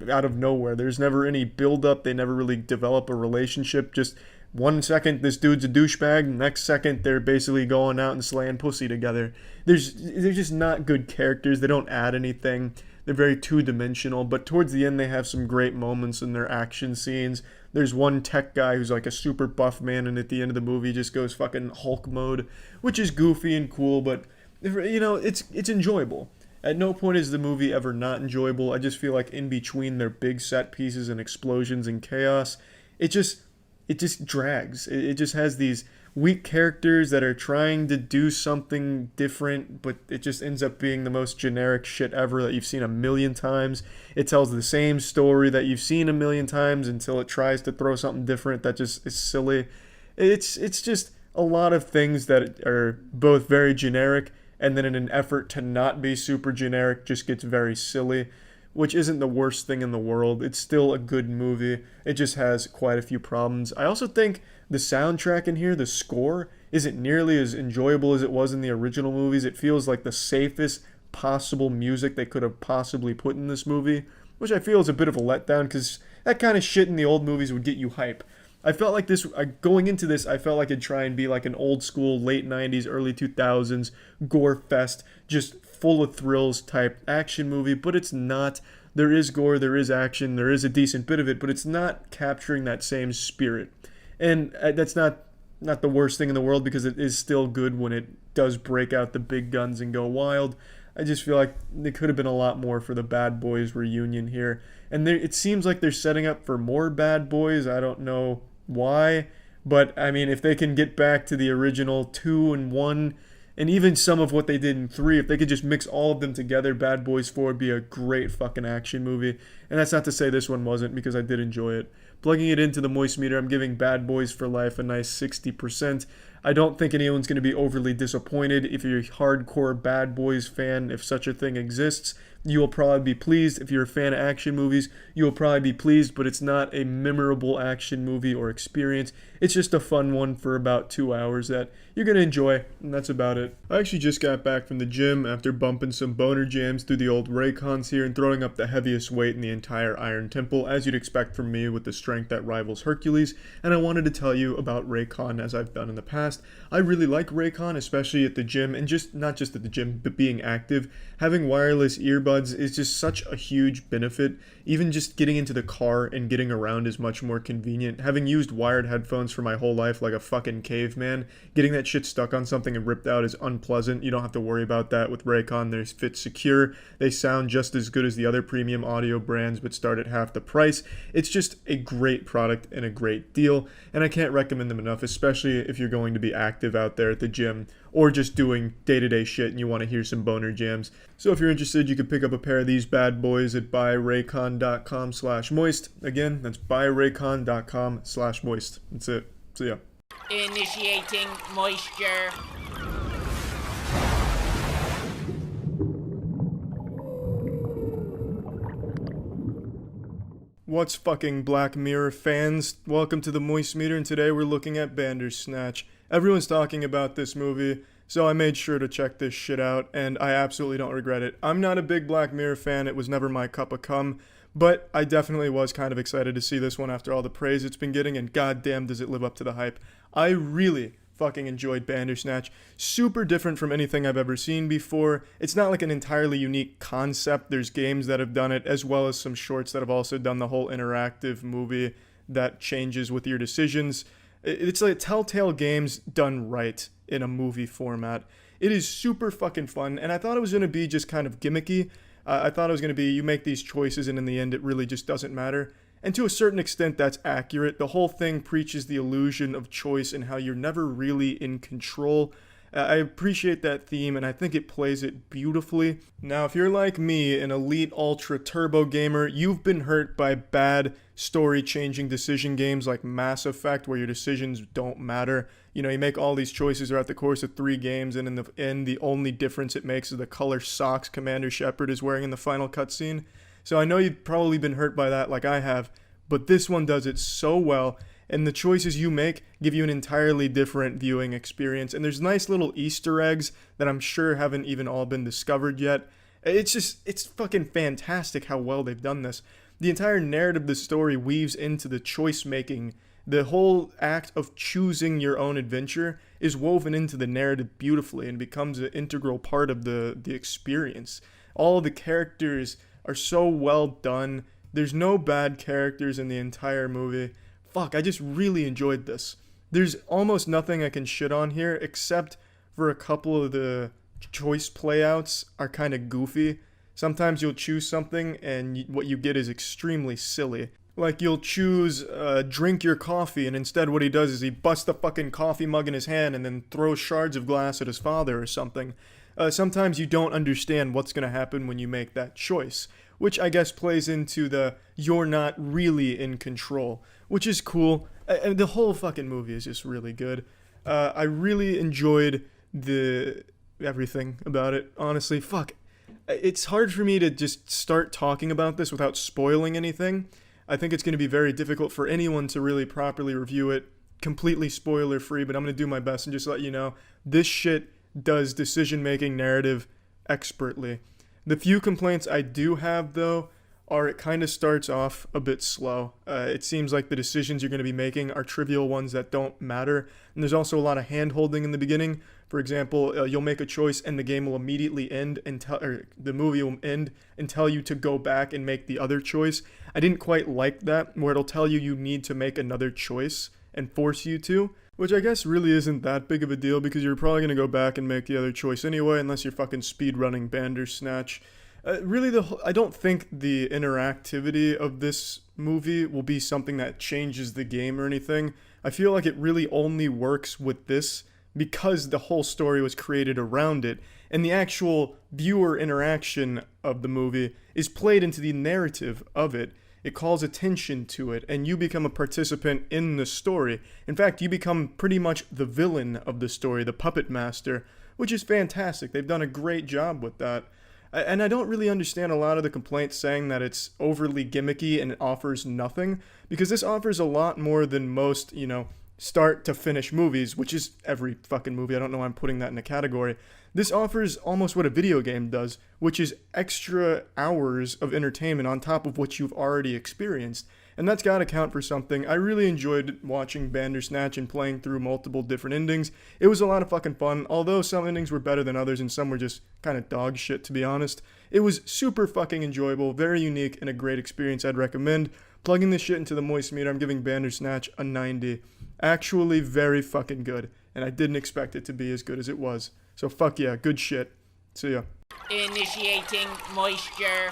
out of nowhere. There's never any build up. They never really develop a relationship. Just 1 second this dude's a douchebag, next second they're basically going out and slaying pussy together. They're just not good characters. They don't add anything. They're very two-dimensional, but towards the end they have some great moments in their action scenes. There's one tech guy who's like a super buff man, and at the end of the movie just goes fucking Hulk mode, which is goofy and cool, but it's enjoyable. At no point is the movie ever not enjoyable. I just feel like in between their big set pieces and explosions and chaos, it just drags. It just has these weak characters that are trying to do something different, but it just ends up being the most generic shit ever that you've seen a million times. It tells the same story that you've seen a million times until it tries to throw something different that just is silly. It's just a lot of things that are both very generic, and then in an effort to not be super generic just gets very silly, which isn't the worst thing in the world. It's still a good movie. It just has quite a few problems. I also think the soundtrack in here, the score, isn't nearly as enjoyable as it was in the original movies. It feels like the safest possible music they could have possibly put in this movie, which I feel is a bit of a letdown because that kind of shit in the old movies would get you hype. I felt like this, going into this, I felt like it'd try and be like an old school, late 90s, early 2000s, gore fest, just full of thrills type action movie, but it's not. There is gore, there is action, there is a decent bit of it, but it's not capturing that same spirit. And that's not the worst thing in the world, because it is still good when it does break out the big guns and go wild. I just feel like there could have been a lot more for the Bad Boys reunion here. And it seems like they're setting up for more Bad Boys. I don't know why, but I mean, if they can get back to the original 2 and 1, and even some of what they did in 3, if they could just mix all of them together, Bad Boys 4 would be a great fucking action movie. And that's not to say this one wasn't, because I did enjoy it. Plugging it into the moist meter, I'm giving Bad Boys for Life a nice 60%. I don't think anyone's going to be overly disappointed. If you're a hardcore Bad Boys fan, if such a thing exists, you will probably be pleased. If you're a fan of action movies, you will probably be pleased, but it's not a memorable action movie or experience. It's just a fun one for about 2 hours that you're going to enjoy, and that's about it. I actually just got back from the gym after bumping some boner jams through the old Raycons here and throwing up the heaviest weight in the entire Iron Temple, as you'd expect from me with the strength that rivals Hercules, and I wanted to tell you about Raycon as I've done in the past. I really like Raycon, especially at the gym, and not just at the gym, but being active. Having wireless earbuds is just such a huge benefit. Even just getting into the car and getting around is much more convenient. Having used wired headphones for my whole life like a fucking caveman, getting that shit stuck on something and ripped out is unpleasant. You don't have to worry about that with Raycon. They're fit secure. They sound just as good as the other premium audio brands, but start at half the price. It's just a great product and a great deal, and I can't recommend them enough, especially if you're going to be active out there at the gym or just doing day-to-day shit and you want to hear some boner jams. So if you're interested, you can pick up a pair of these bad boys at buyraycon.com/moist. Again, that's buyraycon.com/moist. That's it. See ya. Initiating moisture. What's fucking Black Mirror fans? Welcome to the Moist Meter, and today we're looking at Bandersnatch. Everyone's talking about this movie, so I made sure to check this shit out, and I absolutely don't regret it. I'm not a big Black Mirror fan, it was never my cup of cum, but I definitely was kind of excited to see this one after all the praise it's been getting, and goddamn does it live up to the hype. I really fucking enjoyed Bandersnatch. Super different from anything I've ever seen before. It's not like an entirely unique concept. There's games that have done it, as well as some shorts that have also done the whole interactive movie that changes with your decisions. It's like Telltale games done right in a movie format. It is super fucking fun, and I thought it was going to be just kind of gimmicky. I thought it was going to be, you make these choices, and in the end, it really just doesn't matter. And to a certain extent, that's accurate. The whole thing preaches the illusion of choice and how you're never really in control. I appreciate that theme, and I think it plays it beautifully. Now, if you're like me, an elite ultra turbo gamer, you've been hurt by bad story-changing decision games like Mass Effect, where your decisions don't matter. You know, you make all these choices throughout the course of 3 games, and in the end, the only difference it makes is the color socks Commander Shepard is wearing in the final cutscene. So I know you've probably been hurt by that like I have, but this one does it so well, and the choices you make give you an entirely different viewing experience. And there's nice little Easter eggs that I'm sure haven't even all been discovered yet. It's fucking fantastic how well they've done this. The entire narrative of the story weaves into the choice making. The whole act of choosing your own adventure is woven into the narrative beautifully and becomes an integral part of the experience. All of the characters are so well done. There's no bad characters in the entire movie. Fuck, I just really enjoyed this. There's almost nothing I can shit on here except for a couple of the choice playouts are kind of goofy. Sometimes you'll choose something and what you get is extremely silly. Like you'll choose drink your coffee, and instead what he does is he busts the fucking coffee mug in his hand and then throws shards of glass at his father or something. Sometimes you don't understand what's going to happen when you make that choice, which I guess plays into the you're not really in control, which is cool. The whole fucking movie is just really good. I really enjoyed everything about it, honestly. Fuck. It's hard for me to just start talking about this without spoiling anything. I think it's going to be very difficult for anyone to really properly review it, completely spoiler free, but I'm going to do my best and just let you know, this shit does decision-making narrative expertly. The few complaints I do have, though, are it kind of starts off a bit slow. It seems like the decisions you're going to be making are trivial ones that don't matter, and there's also a lot of hand-holding in the beginning. For example, you'll make a choice and the game will immediately end the movie will end and tell you to go back and make the other choice. I didn't quite like that, where it'll tell you you need to make another choice and force you to, which I guess really isn't that big of a deal because you're probably going to go back and make the other choice anyway, unless you're fucking speedrunning Bandersnatch. Really, I don't think the interactivity of this movie will be something that changes the game or anything. I feel like it really only works with this because the whole story was created around it, and the actual viewer interaction of the movie is played into the narrative of it. It calls attention to it, and you become a participant in the story. In fact, you become pretty much the villain of the story, the puppet master, which is fantastic. They've done a great job with that. And I don't really understand a lot of the complaints saying that it's overly gimmicky and it offers nothing, because this offers a lot more than most, start to finish movies, which is every fucking movie. I don't know why I'm putting that in a category. This offers almost what a video game does, which is extra hours of entertainment on top of what you've already experienced. And that's gotta count for something. I really enjoyed watching Bandersnatch and playing through multiple different endings. It was a lot of fucking fun, although some endings were better than others and some were just kind of dog shit, to be honest. It was super fucking enjoyable, very unique, and a great experience I'd recommend. Plugging this shit into the Moist-Meter, I'm giving Bandersnatch a 90. Actually very fucking good, and I didn't expect it to be as good as it was. So fuck yeah, good shit. See ya. Initiating moisture.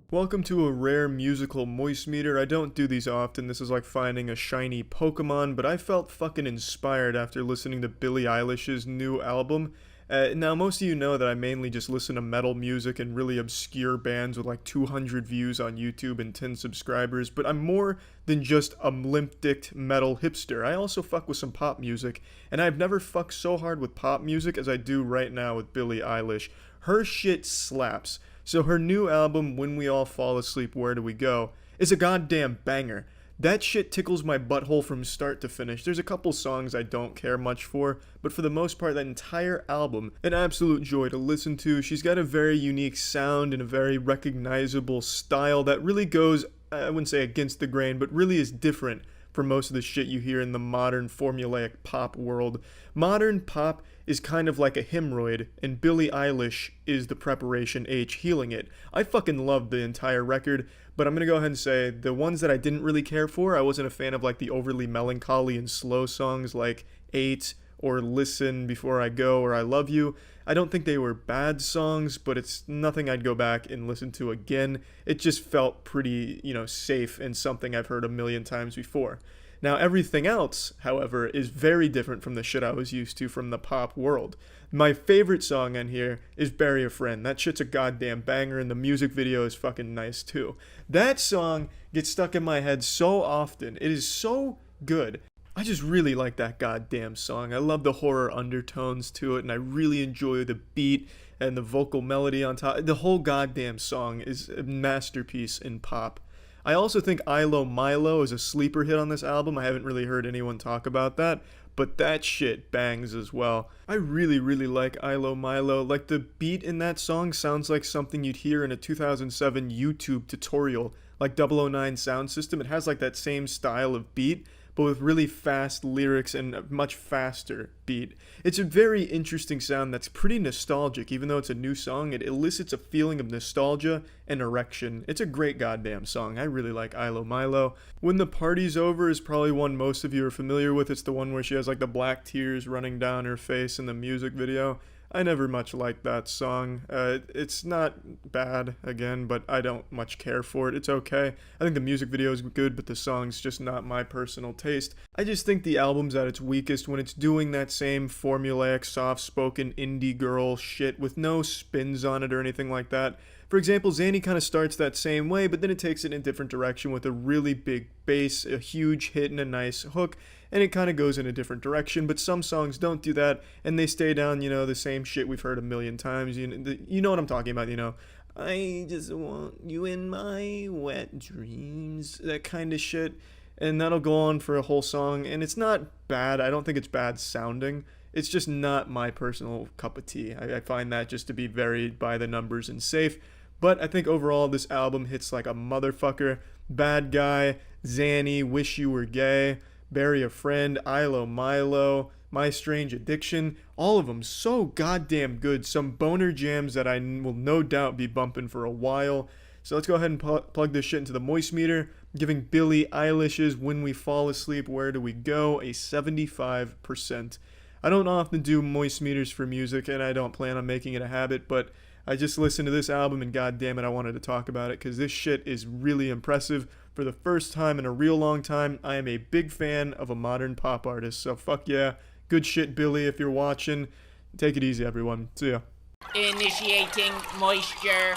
Welcome to a rare musical moist meter. I don't do these often. This is like finding a shiny Pokemon, but I felt fucking inspired after listening to Billie Eilish's new album. Now, most of you know that I mainly just listen to metal music and really obscure bands with like 200 views on YouTube and 10 subscribers, but I'm more than just a limp-dicked metal hipster. I also fuck with some pop music, and I've never fucked so hard with pop music as I do right now with Billie Eilish. Her shit slaps. So her new album, When We All Fall Asleep, Where Do We Go, is a goddamn banger. That shit tickles my butthole from start to finish. There's a couple songs I don't care much for, but for the most part, that entire album, an absolute joy to listen to. She's got a very unique sound and a very recognizable style that really goes, I wouldn't say against the grain, but really is different from most of the shit you hear in the modern formulaic pop world. Modern pop is kind of like a hemorrhoid, and Billie Eilish is the preparation H healing it. I fucking loved the entire record, but I'm gonna go ahead and say the ones that I didn't really care for, I wasn't a fan of like the overly melancholy and slow songs like 8 or Listen Before I Go or I Love You. I don't think they were bad songs, but it's nothing I'd go back and listen to again. It just felt pretty, safe and something I've heard a million times before. Now, everything else, however, is very different from the shit I was used to from the pop world. My favorite song on here is Bury a Friend. That shit's a goddamn banger, and the music video is fucking nice, too. That song gets stuck in my head so often. It is so good. I just really like that goddamn song. I love the horror undertones to it, and I really enjoy the beat and the vocal melody on top. The whole goddamn song is a masterpiece in pop. I also think Ilo Milo is a sleeper hit on this album. I haven't really heard anyone talk about that, but that shit bangs as well. I really, really like Ilo Milo. Like, the beat in that song sounds like something you'd hear in a 2007 YouTube tutorial, like 009 Sound System. It has like that same style of beat, but with really fast lyrics and a much faster beat. It's a very interesting sound that's pretty nostalgic. Even though it's a new song, it elicits a feeling of nostalgia and erection. It's a great goddamn song. I really like Ilo Milo. When the Party's Over is probably one most of you are familiar with. It's the one where she has like the black tears running down her face in the music video. I never much liked that song. It's not bad, again, but I don't much care for it. It's okay. I think the music video is good, but the song's just not my personal taste. I just think the album's at its weakest when it's doing that same formulaic, soft-spoken indie girl shit with no spins on it or anything like that. For example, Zanny kind of starts that same way, but then it takes it in a different direction with a really big bass, a huge hit, and a nice hook, and it kind of goes in a different direction. But some songs don't do that, and they stay down, the same shit we've heard a million times. You know what I'm talking about, I just want you in my wet dreams, that kind of shit. And that'll go on for a whole song, and it's not bad. I don't think it's bad sounding. It's just not my personal cup of tea. I find that just to be very by the numbers and safe. But I think overall this album hits like a motherfucker. Bad Guy, Zanny, Wish You Were Gay, Bury a Friend, Ilo Milo, My Strange Addiction. All of them so goddamn good. Some boner jams that I will no doubt be bumping for a while. So let's go ahead and plug this shit into the Moistmeter, giving Billie Eilish's When We Fall Asleep, Where Do We Go a 75%. I don't often do Moistmeters for music, and I don't plan on making it a habit, but I just listened to this album, and goddamn it, I wanted to talk about it, because this shit is really impressive. For the first time in a real long time, I am a big fan of a modern pop artist, so fuck yeah. Good shit, Billy, if you're watching. Take it easy, everyone. See ya. Initiating moisture.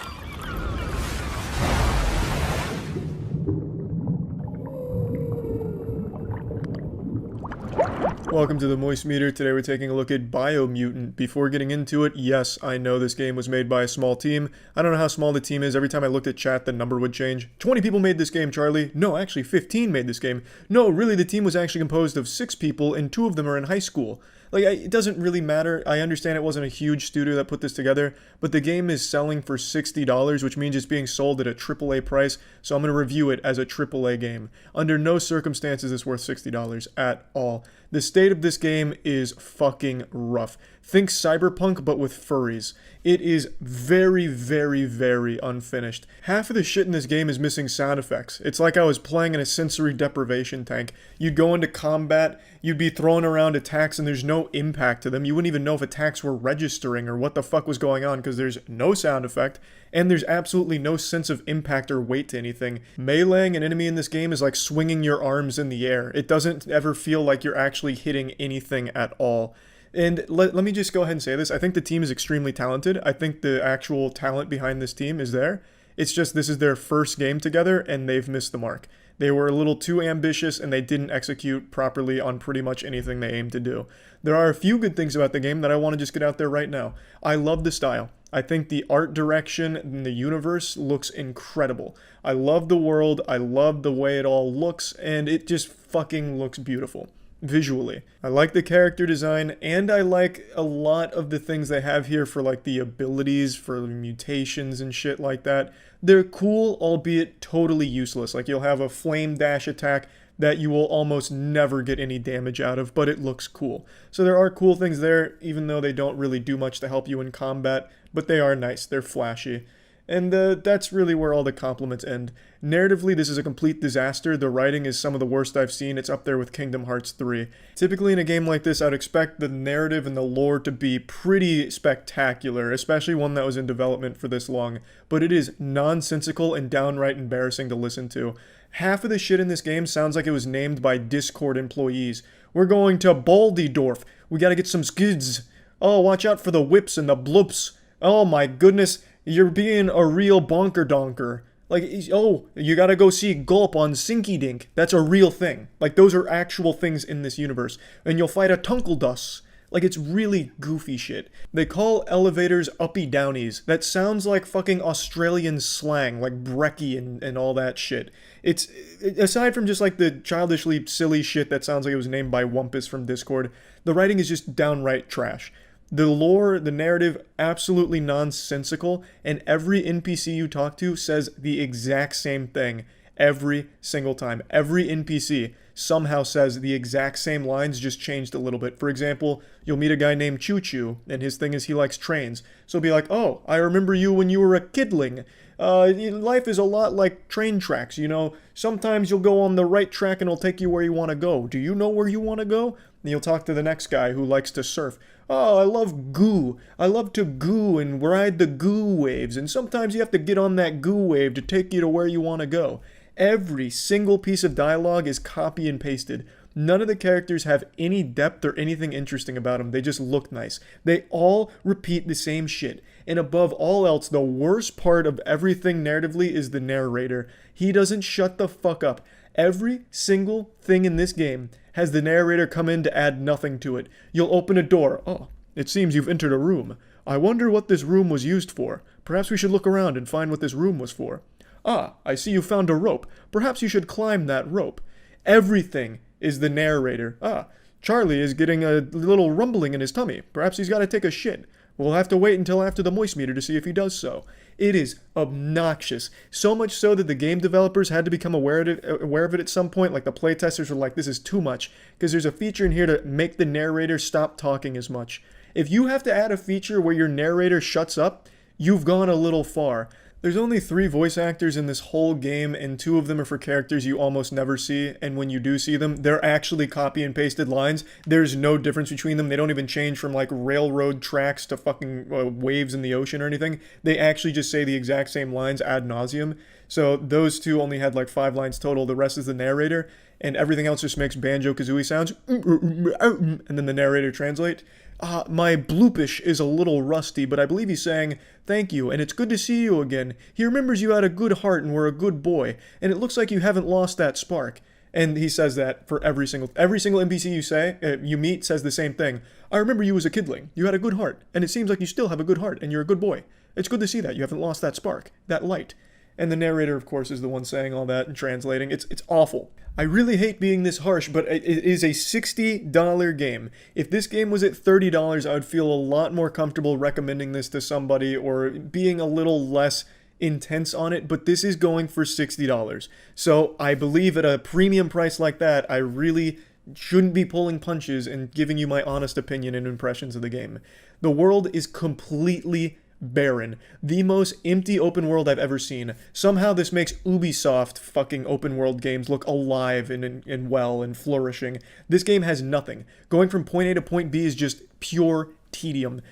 Welcome to the Moistmeter. Today we're taking a look at Biomutant. Before getting into it, yes, I know this game was made by a small team. I don't know how small the team is. Every time I looked at chat, the number would change. 20 people made this game, Charlie. No, actually 15 made this game. No, really, the team was actually composed of 6 people, and 2 of them are in high school. Like, it doesn't really matter. I understand it wasn't a huge studio that put this together, but the game is selling for $60, which means it's being sold at a AAA price, so I'm going to review it as a AAA game. Under no circumstances is it worth $60 at all. The state of this game is fucking rough. Think Cyberpunk, but with furries. It is very, very, very unfinished. Half of the shit in this game is missing sound effects. It's like I was playing in a sensory deprivation tank. You'd go into combat, you'd be throwing around attacks, and there's no impact to them. You wouldn't even know if attacks were registering or what the fuck was going on, because there's no sound effect, and there's absolutely no sense of impact or weight to anything. Meleeing an enemy in this game is like swinging your arms in the air. It doesn't ever feel like you're actually hitting anything at all. And let me just go ahead and say this. I think the team is extremely talented. I think the actual talent behind this team is there. It's just this is their first game together, and they've missed the mark. They were a little too ambitious, and they didn't execute properly on pretty much anything they aimed to do. There are a few good things about the game that I want to just get out there right now. I love the style. I think the art direction in the universe looks incredible. I love the world. I love the way it all looks, and it just fucking looks beautiful. Visually. I like the character design, and I like a lot of the things they have here for like the abilities, for the mutations and shit like that. They're cool, albeit totally useless. Like you'll have a flame dash attack that you will almost never get any damage out of, but it looks cool. So there are cool things there, even though they don't really do much to help you in combat, but they are nice, they're flashy. And that's really where all the compliments end. Narratively, this is a complete disaster. The writing is some of the worst I've seen. It's up there with Kingdom Hearts 3. Typically in a game like this, I'd expect the narrative and the lore to be pretty spectacular, especially one that was in development for this long. But it is nonsensical and downright embarrassing to listen to. Half of the shit in this game sounds like it was named by Discord employees. We're going to Baldydorf. We gotta get some skids. Oh, watch out for the whips and the bloops. Oh my goodness. You're being a real bonker donker. Like, oh, you gotta go see Gulp on Sinky Dink. That's a real thing. Like, those are actual things in this universe. And you'll fight a Tunkeldus. Like, it's really goofy shit. They call elevators uppy downies. That sounds like fucking Australian slang, like brekkie and all that shit. It's, aside from just like the childishly silly shit that sounds like it was named by Wumpus from Discord, the writing is just downright trash. The lore, the narrative, absolutely nonsensical, and every NPC you talk to says the exact same thing. every single time. Every NPC somehow says the exact same lines, just changed a little bit. For example, you'll meet a guy named Choo Choo, and his thing is he likes trains. So he'll be like, oh, I remember you when you were a kidling. Life is a lot like train tracks, you know. Sometimes you'll go on the right track and it'll take you where you want to go. Do you know where you want to go? And you'll talk to the next guy who likes to surf. Oh, I love goo. I love to goo and ride the goo waves. And sometimes you have to get on that goo wave to take you to where you want to go. Every single piece of dialogue is copy and pasted. None of the characters have any depth or anything interesting about them. They just look nice. They all repeat the same shit. And above all else, the worst part of everything narratively is the narrator. He doesn't shut the fuck up. Every single thing in this game has the narrator come in to add nothing to it. You'll open a door. Oh, it seems you've entered a room. I wonder what this room was used for. Perhaps we should look around and find what this room was for. Ah, I see you found a rope. Perhaps you should climb that rope. Everything is the narrator. Ah, Charlie is getting a little rumbling in his tummy. Perhaps he's got to take a shit. We'll have to wait until after the moist meter to see if he does so. It is obnoxious. So much so that the game developers had to become aware of it at some point. Like the playtesters were like, this is too much. Because there's a feature in here to make the narrator stop talking as much. If you have to add a feature where your narrator shuts up, you've gone a little far. There's only 3 voice actors in this whole game, and 2 of them are for characters you almost never see, and when you do see them, they're actually copy and pasted lines. There's no difference between them. They don't even change from like railroad tracks to fucking waves in the ocean or anything. They actually just say the exact same lines ad nauseum. So those 2 only had like 5 lines total. The rest is the narrator, and everything else just makes Banjo-Kazooie sounds, and then the narrator translate. My bloopish is a little rusty, but I believe he's saying, thank you, and it's good to see you again. He remembers you had a good heart and were a good boy, and it looks like you haven't lost that spark. And he says that for every single NPC you meet says the same thing. I remember you as a kidling. You had a good heart, and it seems like you still have a good heart, and you're a good boy. It's good to see that. You haven't lost that spark, that light. And the narrator, of course, is the one saying all that and translating. It's awful. I really hate being this harsh, but it is a $60 game. If this game was at $30, I would feel a lot more comfortable recommending this to somebody or being a little less intense on it, but this is going for $60. So I believe at a premium price like that, I really shouldn't be pulling punches and giving you my honest opinion and impressions of the game. The world is completely barren. The most empty open world I've ever seen. Somehow this makes Ubisoft fucking open world games look alive and well and flourishing. This game has nothing. Going from point A to point B is just pure tedium.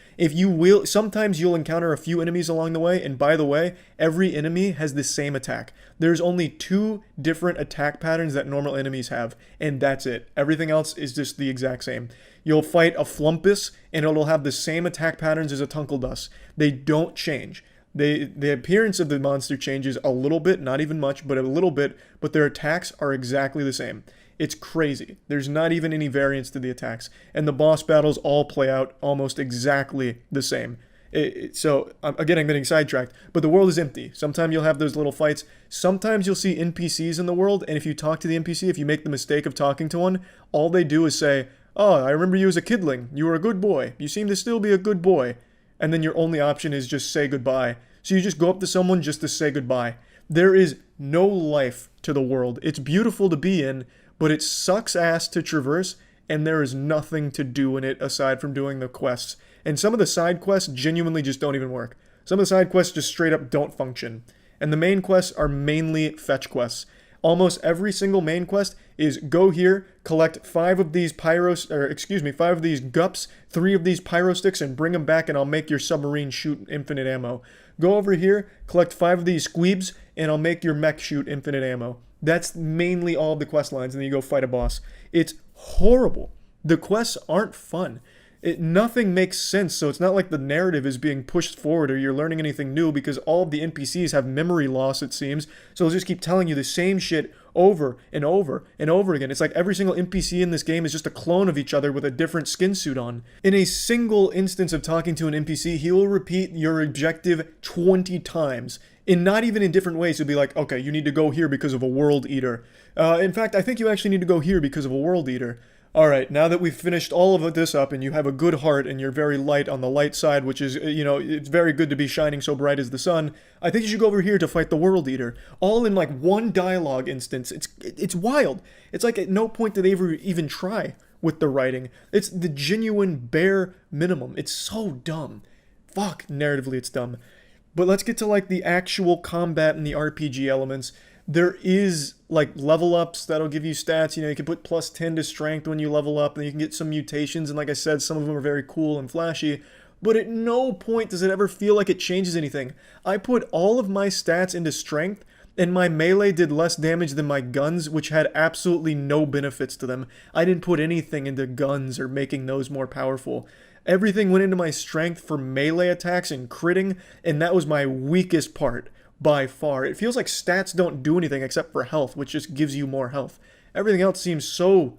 Sometimes you'll encounter a few enemies along the way, and by the way, every enemy has the same attack. There's only 2 different attack patterns that normal enemies have, and that's it. Everything else is just the exact same. You'll fight a Flumpus, and it'll have the same attack patterns as a Tunkledus. They don't change. The appearance of the monster changes a little bit, not even much, but a little bit, but their attacks are exactly the same. It's crazy. There's not even any variance to the attacks. And the boss battles all play out almost exactly the same. So, again, I'm getting sidetracked, but the world is empty. Sometimes you'll have those little fights. Sometimes you'll see NPCs in the world, and if you talk to the NPC, if you make the mistake of talking to one, all they do is say, oh, I remember you as a kidling. You were a good boy. You seem to still be a good boy. And then your only option is just say goodbye. So you just go up to someone just to say goodbye. There is no life to the world. It's beautiful to be in, but it sucks ass to traverse, and there is nothing to do in it aside from doing the quests. And some of the side quests genuinely just don't even work. Some of the side quests just straight up don't function. And the main quests are mainly fetch quests. Almost every single main quest is go here, collect 5 of these 5 of these gups, 3 of these pyro sticks, and bring them back, and I'll make your submarine shoot infinite ammo. Go over here, collect 5 of these squeebs, and I'll make your mech shoot infinite ammo. That's mainly all of the quest lines, and then you go fight a boss. It's horrible. The quests aren't fun. Nothing makes sense, so it's not like the narrative is being pushed forward or you're learning anything new, because all of the NPCs have memory loss, it seems, so they'll just keep telling you the same shit over and over and over again. It's like every single NPC in this game is just a clone of each other with a different skin suit on. In a single instance of talking to an NPC, he will repeat your objective 20 times. And not even in different ways. He'll be like, okay, you need to go here because of a world eater. In fact, I think you actually need to go here because of a world eater. Alright, now that we've finished all of this up and you have a good heart and you're very light on the light side, which is, it's very good to be shining so bright as the sun, I think you should go over here to fight the World Eater. All in like one dialogue instance. It's wild. It's like at no point did they ever even try with the writing. It's the genuine bare minimum. It's so dumb. Fuck, narratively it's dumb. But let's get to like the actual combat and the RPG elements. There is like level ups that'll give you stats. You can put plus 10 to strength when you level up, and you can get some mutations. And like I said, some of them are very cool and flashy. But at no point does it ever feel like it changes anything. I put all of my stats into strength, and my melee did less damage than my guns, which had absolutely no benefits to them. I didn't put anything into guns or making those more powerful. Everything went into my strength for melee attacks and critting, and that was my weakest part. By far. It feels like stats don't do anything except for health, which just gives you more health. Everything else seems so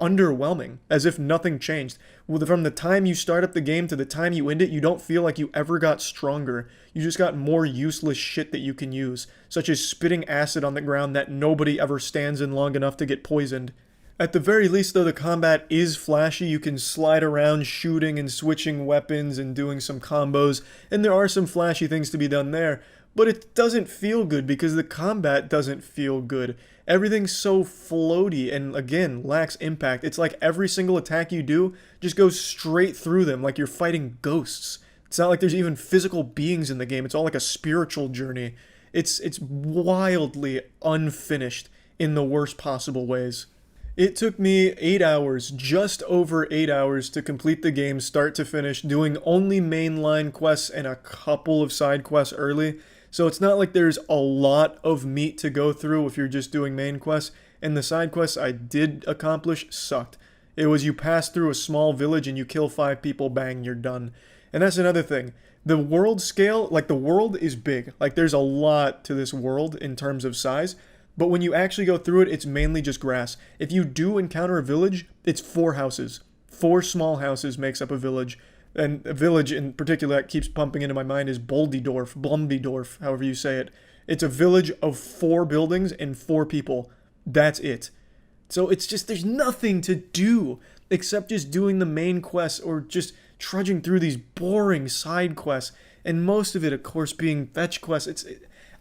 underwhelming, as if nothing changed. From the time you start up the game to the time you end it, you don't feel like you ever got stronger. You just got more useless shit that you can use, such as spitting acid on the ground that nobody ever stands in long enough to get poisoned. At the very least, though, the combat is flashy. You can slide around shooting and switching weapons and doing some combos, and there are some flashy things to be done there. But it doesn't feel good because the combat doesn't feel good. Everything's so floaty and, again, lacks impact. It's like every single attack you do just goes straight through them like you're fighting ghosts. It's not like there's even physical beings in the game. It's all like a spiritual journey. It's wildly unfinished in the worst possible ways. It took me 8 hours, just over 8 hours, to complete the game start to finish, doing only mainline quests and a couple of side quests early. So it's not like there's a lot of meat to go through if you're just doing main quests, and the side quests I did accomplish sucked. It was you pass through a small village and you kill 5 people, bang, you're done. And that's another thing. The world scale, like the world is big. Like there's a lot to this world in terms of size, but when you actually go through it, it's mainly just grass. If you do encounter a village, it's 4 houses. 4 small houses makes up a village. And a village in particular that keeps pumping into my mind is Blumbidorf, however you say it. It's a village of 4 buildings and 4 people. That's it. So it's just, there's nothing to do except just doing the main quests or just trudging through these boring side quests. And most of it, of course, being fetch quests.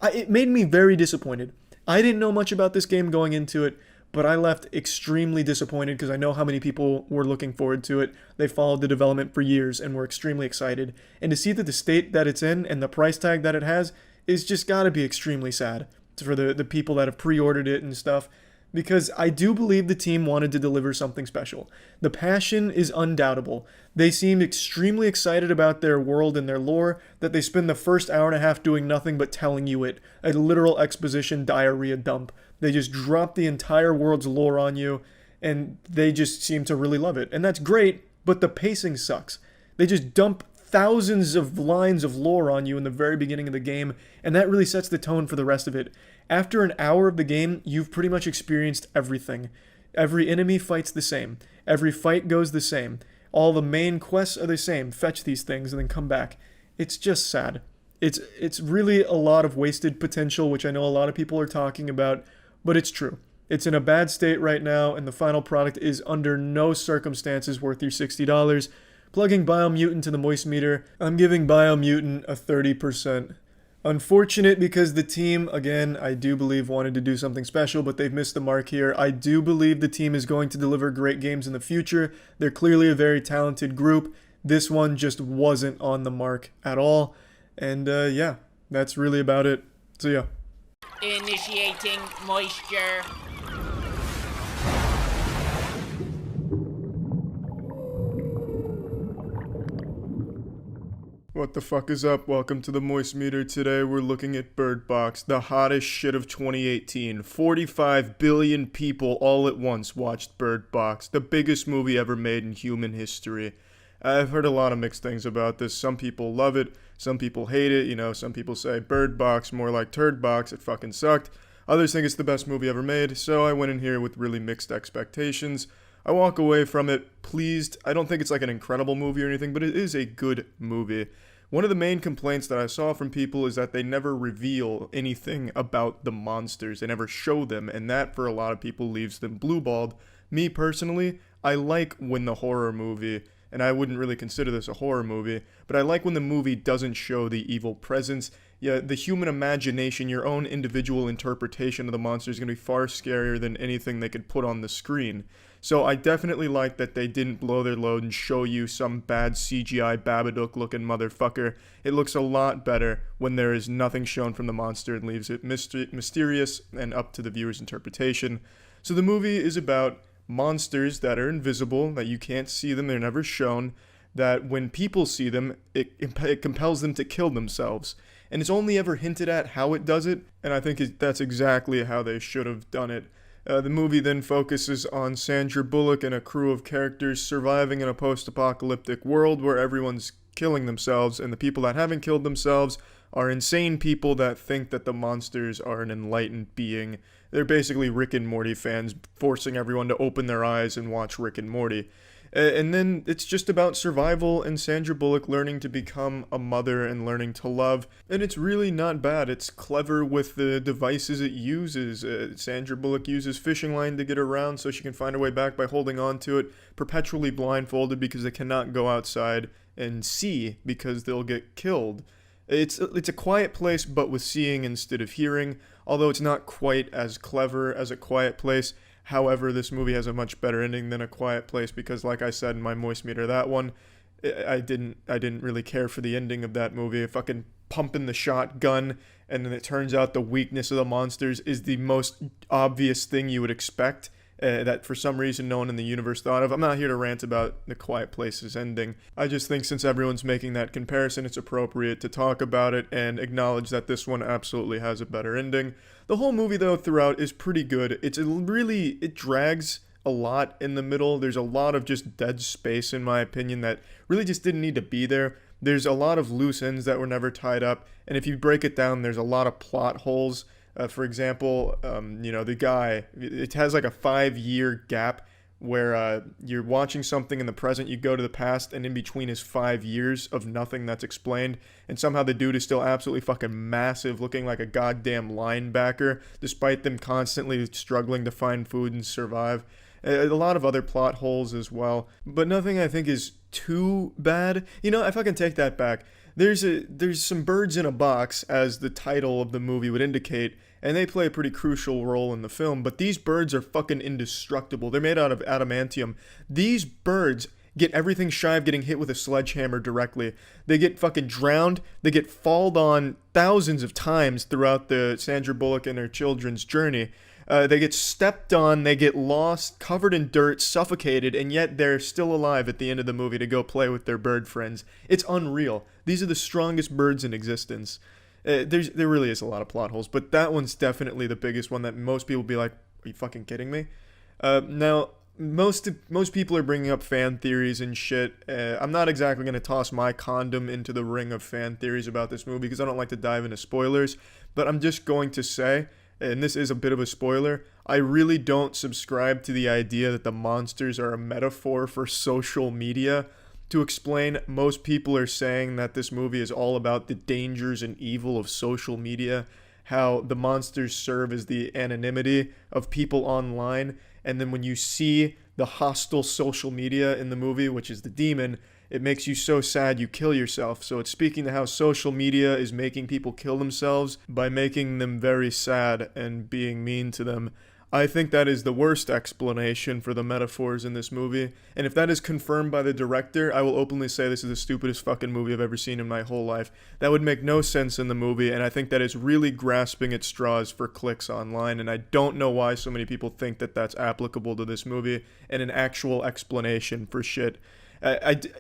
It made me very disappointed. I didn't know much about this game going into it, but I left extremely disappointed because I know how many people were looking forward to it. They followed the development for years and were extremely excited. And to see that the state that it's in and the price tag that it has is just gotta be extremely sad for the people that have pre-ordered it and stuff. Because I do believe the team wanted to deliver something special. The passion is undoubtable. They seemed extremely excited about their world and their lore that they spend the first hour and a half doing nothing but telling you it. A literal exposition diarrhea dump. They just drop the entire world's lore on you, and they just seem to really love it. And that's great, but the pacing sucks. They just dump thousands of lines of lore on you in the very beginning of the game, and that really sets the tone for the rest of it. After an hour of the game, you've pretty much experienced everything. Every enemy fights the same. Every fight goes the same. All the main quests are the same. Fetch these things and then come back. It's just sad. It's really a lot of wasted potential, which I know a lot of people are talking about, but it's true. It's in a bad state right now, and the final product is under no circumstances worth your $60. Plugging Biomutant to the moistmeter, I'm giving Biomutant a 30%. Unfortunate because the team, again, I do believe wanted to do something special, but they've missed the mark here. I do believe the team is going to deliver great games in the future. They're clearly a very talented group. This one just wasn't on the mark at all. And yeah, that's really about it. So yeah. Initiating moisture. What the fuck is up? Welcome to the moistmeter. Today we're looking at Bird Box, the hottest shit of 2018. 45 billion people all at once watched Bird Box, the biggest movie ever made in human history. I've heard a lot of mixed things about this. Some people love it, some people hate it. Some people say Bird Box, more like Turd Box, it fucking sucked. Others think it's the best movie ever made, so I went in here with really mixed expectations. I walk away from it pleased. I don't think it's like an incredible movie or anything, but it is a good movie. One of the main complaints that I saw from people is that they never reveal anything about the monsters. They never show them, and that for a lot of people leaves them blue-balled. Me personally, I like when the horror movie, and I wouldn't really consider this a horror movie, but I like when the movie doesn't show the evil presence. Yeah, the human imagination, your own individual interpretation of the monster is going to be far scarier than anything they could put on the screen. So I definitely like that they didn't blow their load and show you some bad CGI Babadook-looking motherfucker. It looks a lot better when there is nothing shown from the monster and leaves it mysterious and up to the viewer's interpretation. So the movie is about monsters that are invisible, that you can't see them, they're never shown, that when people see them, it compels them to kill themselves. And it's only ever hinted at how it does it, and I think that's exactly how they should have done it. The movie then focuses on Sandra Bullock and a crew of characters surviving in a post-apocalyptic world where everyone's killing themselves, and the people that haven't killed themselves are insane people that think that the monsters are an enlightened being. They're basically Rick and Morty fans, forcing everyone to open their eyes and watch Rick and Morty. And then it's just about survival and Sandra Bullock learning to become a mother and learning to love. And it's really not bad. It's clever with the devices it uses. Sandra Bullock uses fishing line to get around so she can find her way back by holding on to it, perpetually blindfolded because they cannot go outside and see because they'll get killed. It's a quiet place, but with seeing instead of hearing, although it's not quite as clever as A Quiet Place. However, this movie has a much better ending than A Quiet Place because, like I said in my moist meter, that one, I didn't really care for the ending of that movie. Fucking pumping the shotgun, and then it turns out the weakness of the monsters is the most obvious thing you would expect. That for some reason no one in the universe thought of. I'm not here to rant about The Quiet Place's ending. I just think since everyone's making that comparison, it's appropriate to talk about it and acknowledge that this one absolutely has a better ending. The whole movie, though, throughout is pretty good. It drags a lot in the middle. There's a lot of just dead space, in my opinion, that really just didn't need to be there. There's a lot of loose ends that were never tied up, and if you break it down, there's a lot of plot holes. For example, the guy, it has like a 5-year gap where you're watching something in the present, you go to the past, and in between is 5 years of nothing that's explained, and somehow the dude is still absolutely fucking massive, looking like a goddamn linebacker, despite them constantly struggling to find food and survive. A lot of other plot holes as well, but nothing I think is too bad. I fucking take that back. There's some birds in a box, as the title of the movie would indicate, and they play a pretty crucial role in the film, but these birds are fucking indestructible. They're made out of adamantium. These birds get everything shy of getting hit with a sledgehammer directly. They get fucking drowned. They get falled on thousands of times throughout the Sandra Bullock and her children's journey. They get stepped on, they get lost, covered in dirt, suffocated, and yet they're still alive at the end of the movie to go play with their bird friends. It's unreal. These are the strongest birds in existence. There really is a lot of plot holes, but that one's definitely the biggest one that most people will be like, are you fucking kidding me? Now, most people are bringing up fan theories and shit. I'm not exactly going to toss my condom into the ring of fan theories about this movie because I don't like to dive into spoilers, but I'm just going to say, and this is a bit of a spoiler, I really don't subscribe to the idea that the monsters are a metaphor for social media. To explain, most people are saying that this movie is all about the dangers and evil of social media, how the monsters serve as the anonymity of people online, and then when you see the hostile social media in the movie, which is the demon, it makes you so sad you kill yourself. So it's speaking to how social media is making people kill themselves by making them very sad and being mean to them. I think that is the worst explanation for the metaphors in this movie, and if that is confirmed by the director, I will openly say this is the stupidest fucking movie I've ever seen in my whole life. That would make no sense in the movie, and I think that is really grasping at straws for clicks online, and I don't know why so many people think that that's applicable to this movie and an actual explanation for shit.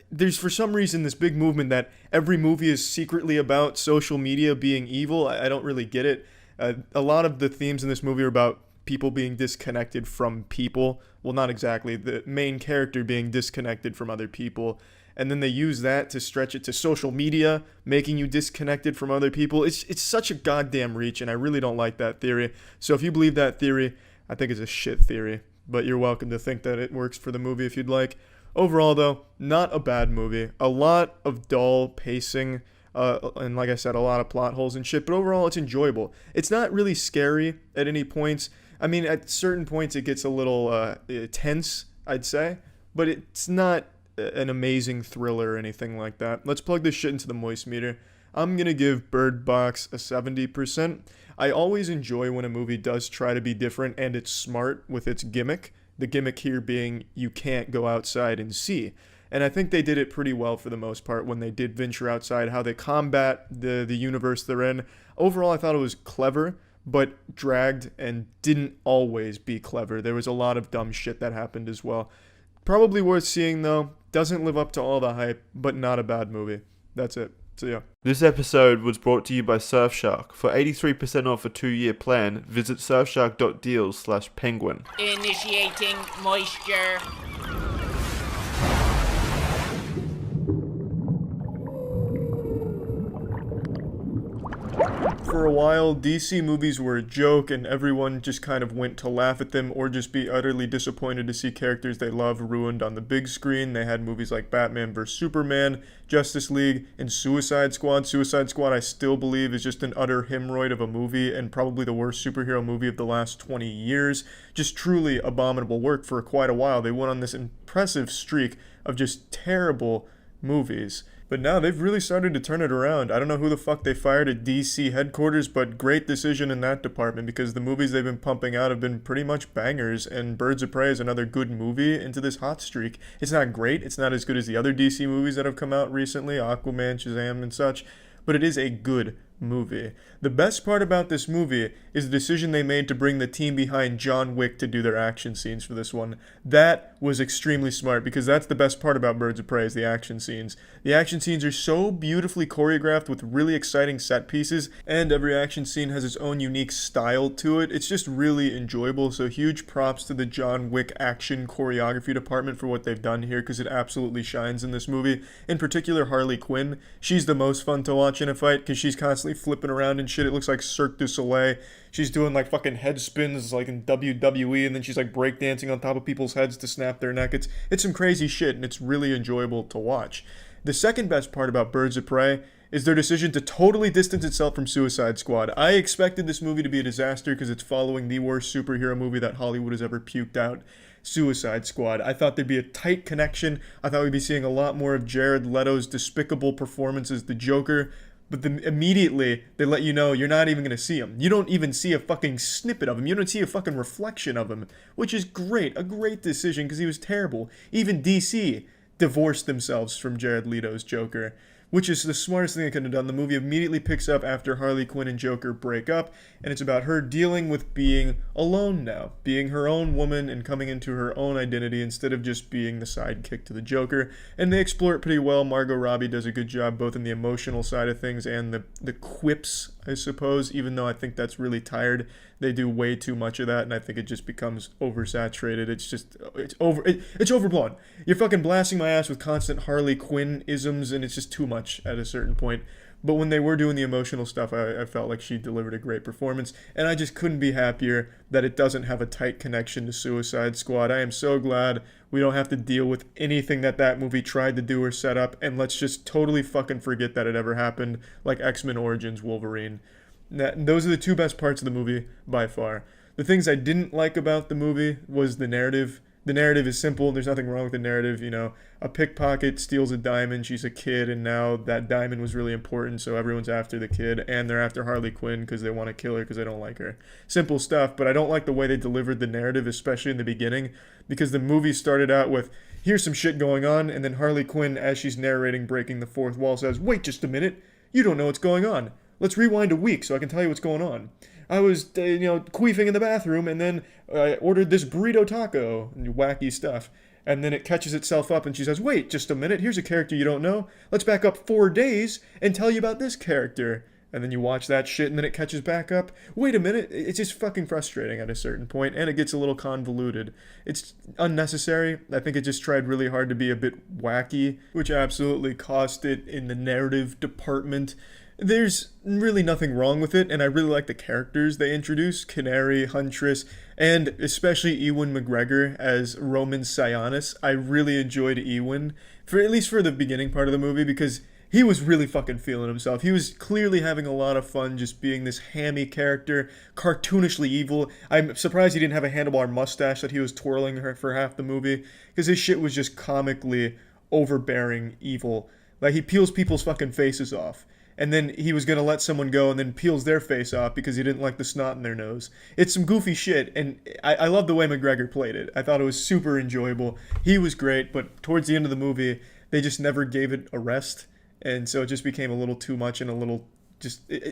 There's for some reason this big movement that every movie is secretly about social media being evil. I don't really get it. A lot of the themes in this movie are about people being disconnected from people. Well, not exactly. The main character being disconnected from other people. And then they use that to stretch it to social media, making you disconnected from other people. It's such a goddamn reach, and I really don't like that theory. So if you believe that theory, I think it's a shit theory. But you're welcome to think that it works for the movie if you'd like. Overall, though, not a bad movie. A lot of dull pacing, and like I said, a lot of plot holes and shit. But overall, it's enjoyable. It's not really scary at any points. I mean, at certain points, it gets a little tense, I'd say. but it's not an amazing thriller or anything like that. Let's plug this shit into the moist meter. I'm gonna give Bird Box a 70%. I always enjoy when a movie does try to be different and it's smart with its gimmick. The gimmick here being you can't go outside and see. And I think they did it pretty well for the most part when they did venture outside, how they combat the universe they're in. Overall, I thought it was clever, but dragged and didn't always be clever. There was a lot of dumb shit that happened as well. Probably worth seeing though. Doesn't live up to all the hype, but not a bad movie. That's it. See ya. This episode was brought to you by Surfshark. For 83% off a 2-year plan, visit surfshark.deals/penguin. Initiating moisture. For a while, DC movies were a joke and everyone just kind of went to laugh at them or just be utterly disappointed to see characters they love ruined on the big screen. They had movies like Batman vs. Superman, Justice League, and Suicide Squad. Suicide Squad, I still believe, is just an utter hemorrhoid of a movie and probably the worst superhero movie of the last 20 years. Just truly abominable work for quite a while. They went on this impressive streak of just terrible movies. But now they've really started to turn it around. I don't know who the fuck they fired at DC headquarters, but great decision in that department because the movies they've been pumping out have been pretty much bangers, and Birds of Prey is another good movie into this hot streak. It's not great. It's not as good as the other DC movies that have come out recently, Aquaman, Shazam, and such, but it is a good movie. The best part about this movie is the decision they made to bring the team behind John Wick to do their action scenes for this one. That was extremely smart because that's the best part about Birds of Prey is the action scenes. The action scenes are so beautifully choreographed with really exciting set pieces, and every action scene has its own unique style to it. It's just really enjoyable, so huge props to the John Wick action choreography department for what they've done here because it absolutely shines in this movie. In particular, Harley Quinn. She's the most fun to watch in a fight because she's constantly flipping around and shit. It looks like Cirque du Soleil. She's doing like fucking head spins like in WWE, and then she's like breakdancing on top of people's heads to snap their neck. It's some crazy shit, and it's really enjoyable to watch. The second best part about Birds of Prey is their decision to totally distance itself from Suicide Squad. I expected this movie to be a disaster because it's following the worst superhero movie that Hollywood has ever puked out, Suicide Squad. I thought there'd be a tight connection. I thought we'd be seeing a lot more of Jared Leto's despicable performance as the Joker. But then immediately, they let you know you're not even going to see him. You don't even see a fucking snippet of him. You don't see a fucking reflection of him. Which is great. A great decision because he was terrible. Even DC divorced themselves from Jared Leto's Joker. Which is the smartest thing they could have done. The movie immediately picks up after Harley Quinn and Joker break up, and it's about her dealing with being alone now, being her own woman and coming into her own identity instead of just being the sidekick to the Joker. And they explore it pretty well. Margot Robbie does a good job both in the emotional side of things and the quips, I suppose, even though I think that's really tired. They do way too much of that, and I think it just becomes oversaturated. It's overblown. You're fucking blasting my ass with constant Harley Quinn isms, and it's just too much at a certain point. But when they were doing the emotional stuff, I felt like she delivered a great performance, and I just couldn't be happier that it doesn't have a tight connection to Suicide Squad. I am so glad we don't have to deal with anything that movie tried to do or set up, and let's just totally fucking forget that it ever happened, like X-Men Origins Wolverine. Those are the two best parts of the movie by far. The things I didn't like about the movie was the narrative. The narrative is simple. There's nothing wrong with the narrative. You know, a pickpocket steals a diamond. She's a kid, and now that diamond was really important, so everyone's after the kid, and they're after Harley Quinn because they want to kill her because they don't like her. Simple stuff, but I don't like the way they delivered the narrative, especially in the beginning, because the movie started out with, here's some shit going on, and then Harley Quinn, as she's narrating, breaking the fourth wall, says, wait just a minute, you don't know what's going on. Let's rewind a week so I can tell you what's going on. I was, queefing in the bathroom, and then I ordered this burrito taco, and wacky stuff. And then it catches itself up, and she says, wait, just a minute, here's a character you don't know. Let's back up 4 days and tell you about this character. And then you watch that shit, and then it catches back up. Wait a minute, it's just fucking frustrating at a certain point, and it gets a little convoluted. It's unnecessary. I think it just tried really hard to be a bit wacky, which absolutely cost it in the narrative department. There's really nothing wrong with it, and I really like the characters they introduced, Canary, Huntress, and especially Ewan McGregor as Roman Sionis. I really enjoyed Ewan, at least for the beginning part of the movie, because he was really fucking feeling himself. He was clearly having a lot of fun just being this hammy character, cartoonishly evil. I'm surprised he didn't have a handlebar mustache that he was twirling for half the movie, because his shit was just comically overbearing evil. Like, he peels people's fucking faces off, and then he was gonna let someone go and then peels their face off because he didn't like the snot in their nose. It's some goofy shit, and I love the way McGregor played it. I thought it was super enjoyable. He was great, but towards the end of the movie, they just never gave it a rest. And so it just became a little too much and a little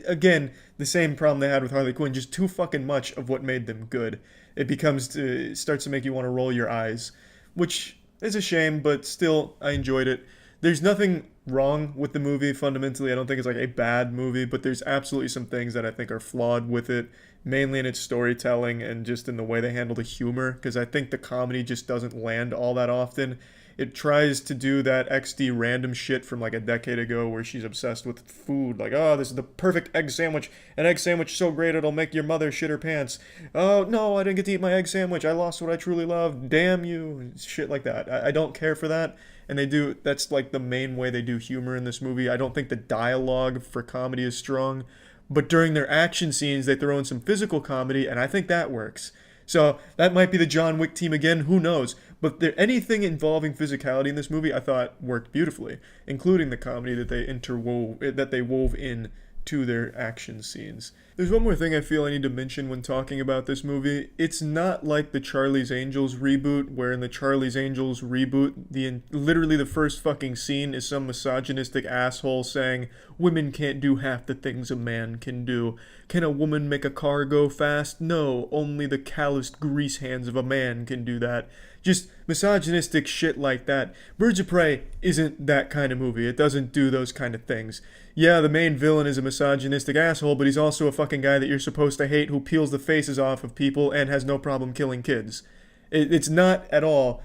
again, the same problem they had with Harley Quinn, just too fucking much of what made them good. It starts to make you want to roll your eyes, which is a shame, but still, I enjoyed it. There's nothing wrong with the movie fundamentally. I don't think it's like a bad movie, but there's absolutely some things that I think are flawed with it, mainly in its storytelling and just in the way they handle the humor, because I think the comedy just doesn't land all that often. It tries to do that XD random shit from like a decade ago where she's obsessed with food. Like, oh, this is the perfect egg sandwich. An egg sandwich so great it'll make your mother shit her pants. Oh, no, I didn't get to eat my egg sandwich. I lost what I truly love. Damn you. Shit like that. I don't care for that. And that's like the main way they do humor in this movie. I don't think the dialogue for comedy is strong. But during their action scenes, they throw in some physical comedy, and I think that works. So that might be the John Wick team again, who knows? But anything involving physicality in this movie, I thought worked beautifully, including the comedy that they wove in to their action scenes. There's one more thing I feel I need to mention when talking about this movie. It's not like the Charlie's Angels reboot, where in the Charlie's Angels reboot, literally the first fucking scene is some misogynistic asshole saying, women can't do half the things a man can do. Can a woman make a car go fast? No, only the calloused grease hands of a man can do that. Just misogynistic shit like that. Birds of Prey isn't that kind of movie. It doesn't do those kind of things. Yeah, the main villain is a misogynistic asshole, but he's also a fucking guy that you're supposed to hate who peels the faces off of people and has no problem killing kids. It's not at all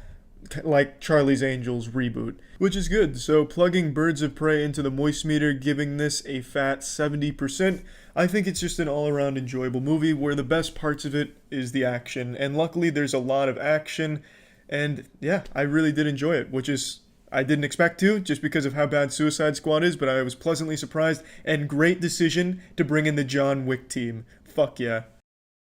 like Charlie's Angels reboot, which is good. So plugging Birds of Prey into the moistmeter, giving this a fat 70%, I think it's just an all-around enjoyable movie where the best parts of it is the action, and luckily there's a lot of action, and yeah, I really did enjoy it, which is I didn't expect to, just because of how bad Suicide Squad is, but I was pleasantly surprised, and great decision to bring in the John Wick team. Fuck yeah.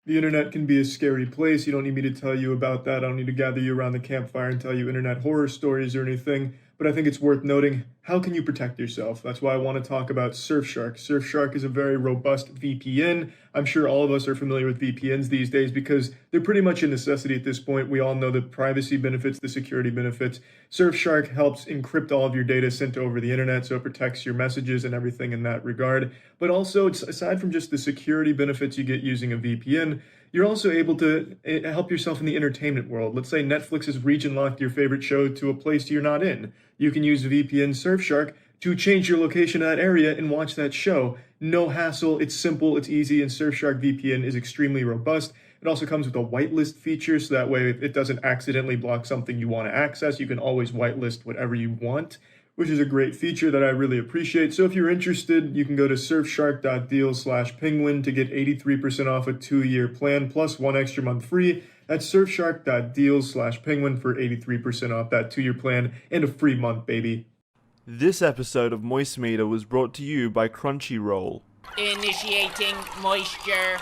The internet can be a scary place. You don't need me to tell you about that. I don't need to gather you around the campfire and tell you internet horror stories or anything. But I think it's worth noting, how can you protect yourself? That's why I want to talk about Surfshark. Surfshark is a very robust VPN. I'm sure all of us are familiar with VPNs these days because they're pretty much a necessity at this point. We all know the privacy benefits, the security benefits. Surfshark helps encrypt all of your data sent over the internet, so it protects your messages and everything in that regard. But also, aside from just the security benefits you get using a VPN, you're also able to help yourself in the entertainment world. Let's say Netflix has region locked your favorite show to a place you're not in. You can use VPN Surfshark to change your location to that area and watch that show. No hassle, it's simple, it's easy, and Surfshark VPN is extremely robust. It also comes with a whitelist feature, so that way it doesn't accidentally block something you want to access. You can always whitelist whatever you want, which is a great feature that I really appreciate. So if you're interested, you can go to surfshark.deal/penguin to get 83% off a 2-year plan plus 1 extra month free. That's surfshark.deal/penguin for 83% off that 2-year plan and a free month, baby. This episode of MoistMeter was brought to you by Crunchyroll. Initiating moisture.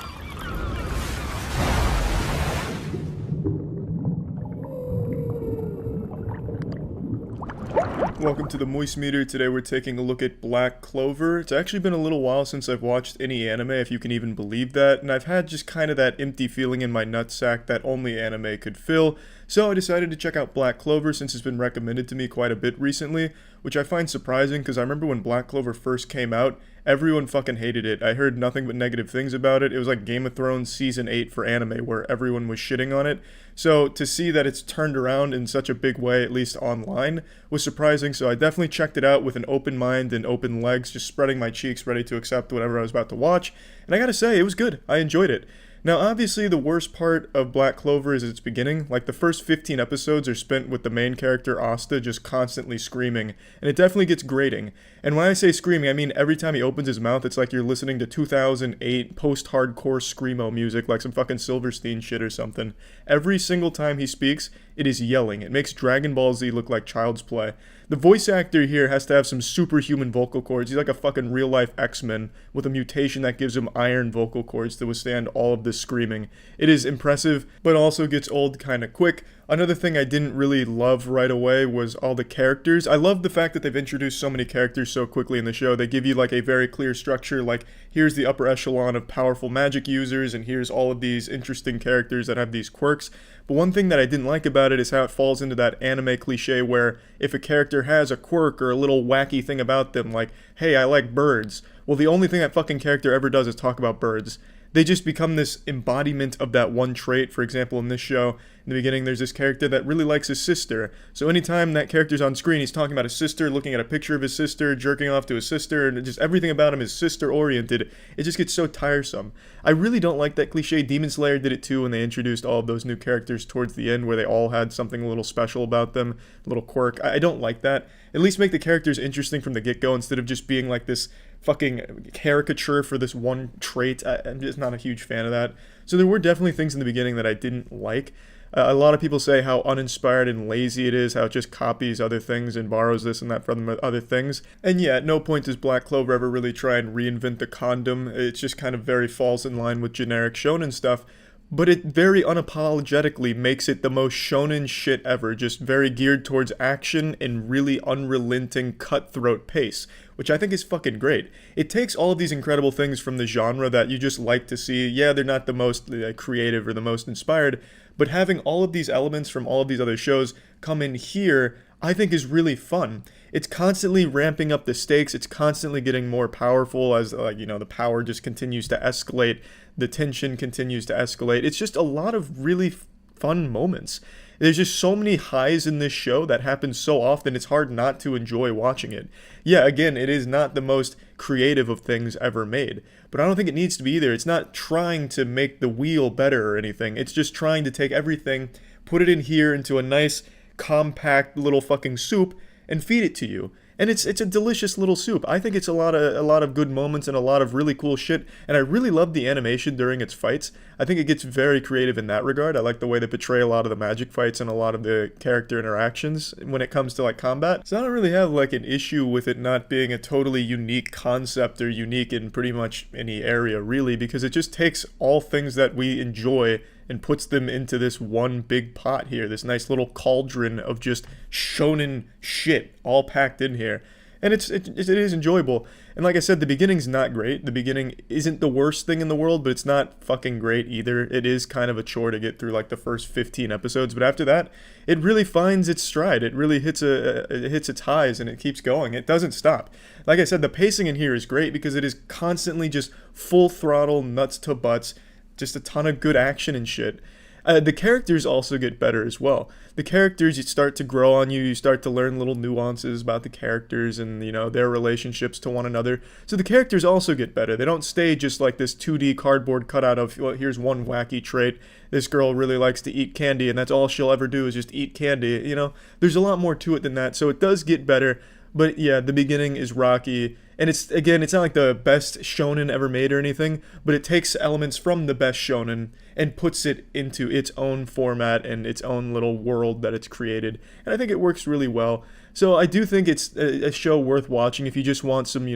Welcome to the moistmeter. Today we're taking a look at Black Clover. It's actually been a little while since I've watched any anime, if you can even believe that, and I've had just kind of that empty feeling in my nutsack that only anime could fill, so I decided to check out Black Clover since it's been recommended to me quite a bit recently, which I find surprising because I remember when Black Clover first came out, everyone fucking hated it. I heard nothing but negative things about it. It was like Game of Thrones Season 8 for anime where everyone was shitting on it. So to see that it's turned around in such a big way, at least online, was surprising. So I definitely checked it out with an open mind and open legs, just spreading my cheeks ready to accept whatever I was about to watch. And I gotta say, it was good. I enjoyed it. Now, obviously, the worst part of Black Clover is its beginning. Like, the first 15 episodes are spent with the main character, Asta, just constantly screaming, and it definitely gets grating. And when I say screaming, I mean every time he opens his mouth, it's like you're listening to 2008 post-hardcore screamo music, like some fucking Silverstein shit or something. Every single time he speaks, it is yelling. It makes Dragon Ball Z look like child's play. The voice actor here has to have some superhuman vocal cords. He's like a fucking real-life X-Men with a mutation that gives him iron vocal cords to withstand all of this screaming. It is impressive, but also gets old kind of quick. Another thing I didn't really love right away was all the characters. I love the fact that they've introduced so many characters so quickly in the show. They give you like a very clear structure, like here's the upper echelon of powerful magic users, and here's all of these interesting characters that have these quirks. But one thing that I didn't like about it is how it falls into that anime cliche where if a character has a quirk or a little wacky thing about them, like, hey, I like birds. Well, the only thing that fucking character ever does is talk about birds. They just become this embodiment of that one trait. For example, in this show, in the beginning, there's this character that really likes his sister. So anytime that character's on screen, he's talking about his sister, looking at a picture of his sister, jerking off to his sister, and just everything about him is sister-oriented. It just gets so tiresome. I really don't like that cliche. Demon Slayer did it too when they introduced all of those new characters towards the end where they all had something a little special about them, a little quirk. I don't like that. At least make the characters interesting from the get-go instead of just being like this fucking caricature for this one trait. I'm just not a huge fan of that. So there were definitely things in the beginning that I didn't like. A lot of people say how uninspired and lazy it is, how it just copies other things and borrows this and that from other things. And yeah, at no point does Black Clover ever really try and reinvent the condom. It just kind of very falls in line with generic shonen stuff. But it very unapologetically makes it the most shonen shit ever, just very geared towards action and really unrelenting cutthroat pace, which I think is fucking great. It takes all of these incredible things from the genre that you just like to see. Yeah, they're not the most creative or the most inspired, but having all of these elements from all of these other shows come in here, I think is really fun. It's constantly ramping up the stakes. It's constantly getting more powerful as, the power just continues to escalate. The tension continues to escalate. It's just a lot of really fun moments. There's just so many highs in this show that happen so often, it's hard not to enjoy watching it. Yeah, again, it is not the most creative of things ever made, but I don't think it needs to be either. It's not trying to make the wheel better or anything. It's just trying to take everything, put it in here into a nice, compact little fucking soup, and feed it to you. And it's a delicious little soup. I think it's a lot of good moments and a lot of really cool shit. And I really love the animation during its fights. I think it gets very creative in that regard. I like the way they portray a lot of the magic fights and a lot of the character interactions when it comes to combat. So I don't really have an issue with it not being a totally unique concept or unique in pretty much any area really, because it just takes all things that we enjoy and puts them into this one big pot here, this nice little cauldron of just shonen shit all packed in here. And it is enjoyable. And like I said, the beginning's not great. The beginning isn't the worst thing in the world, but it's not fucking great either. It is kind of a chore to get through the first 15 episodes, but after that, it really finds its stride. It really hits its highs and it keeps going. It doesn't stop. Like I said, the pacing in here is great because it is constantly just full throttle, nuts to butts, just a ton of good action and shit. The characters also get better as well. The characters, you start to grow on you. You start to learn little nuances about the characters and, their relationships to one another. So the characters also get better. They don't stay just like this 2D cardboard cutout of, well, here's one wacky trait. This girl really likes to eat candy, and that's all she'll ever do is just eat candy. There's a lot more to it than that. So it does get better. But yeah, the beginning is rocky. And it's not like the best shonen ever made or anything, but it takes elements from the best shonen and puts it into its own format and its own little world that it's created. And I think it works really well. So I do think it's a show worth watching if you just want some,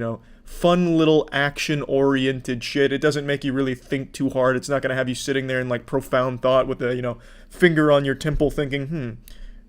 fun little action-oriented shit. It doesn't make you really think too hard. It's not going to have you sitting there in profound thought with a, finger on your temple thinking,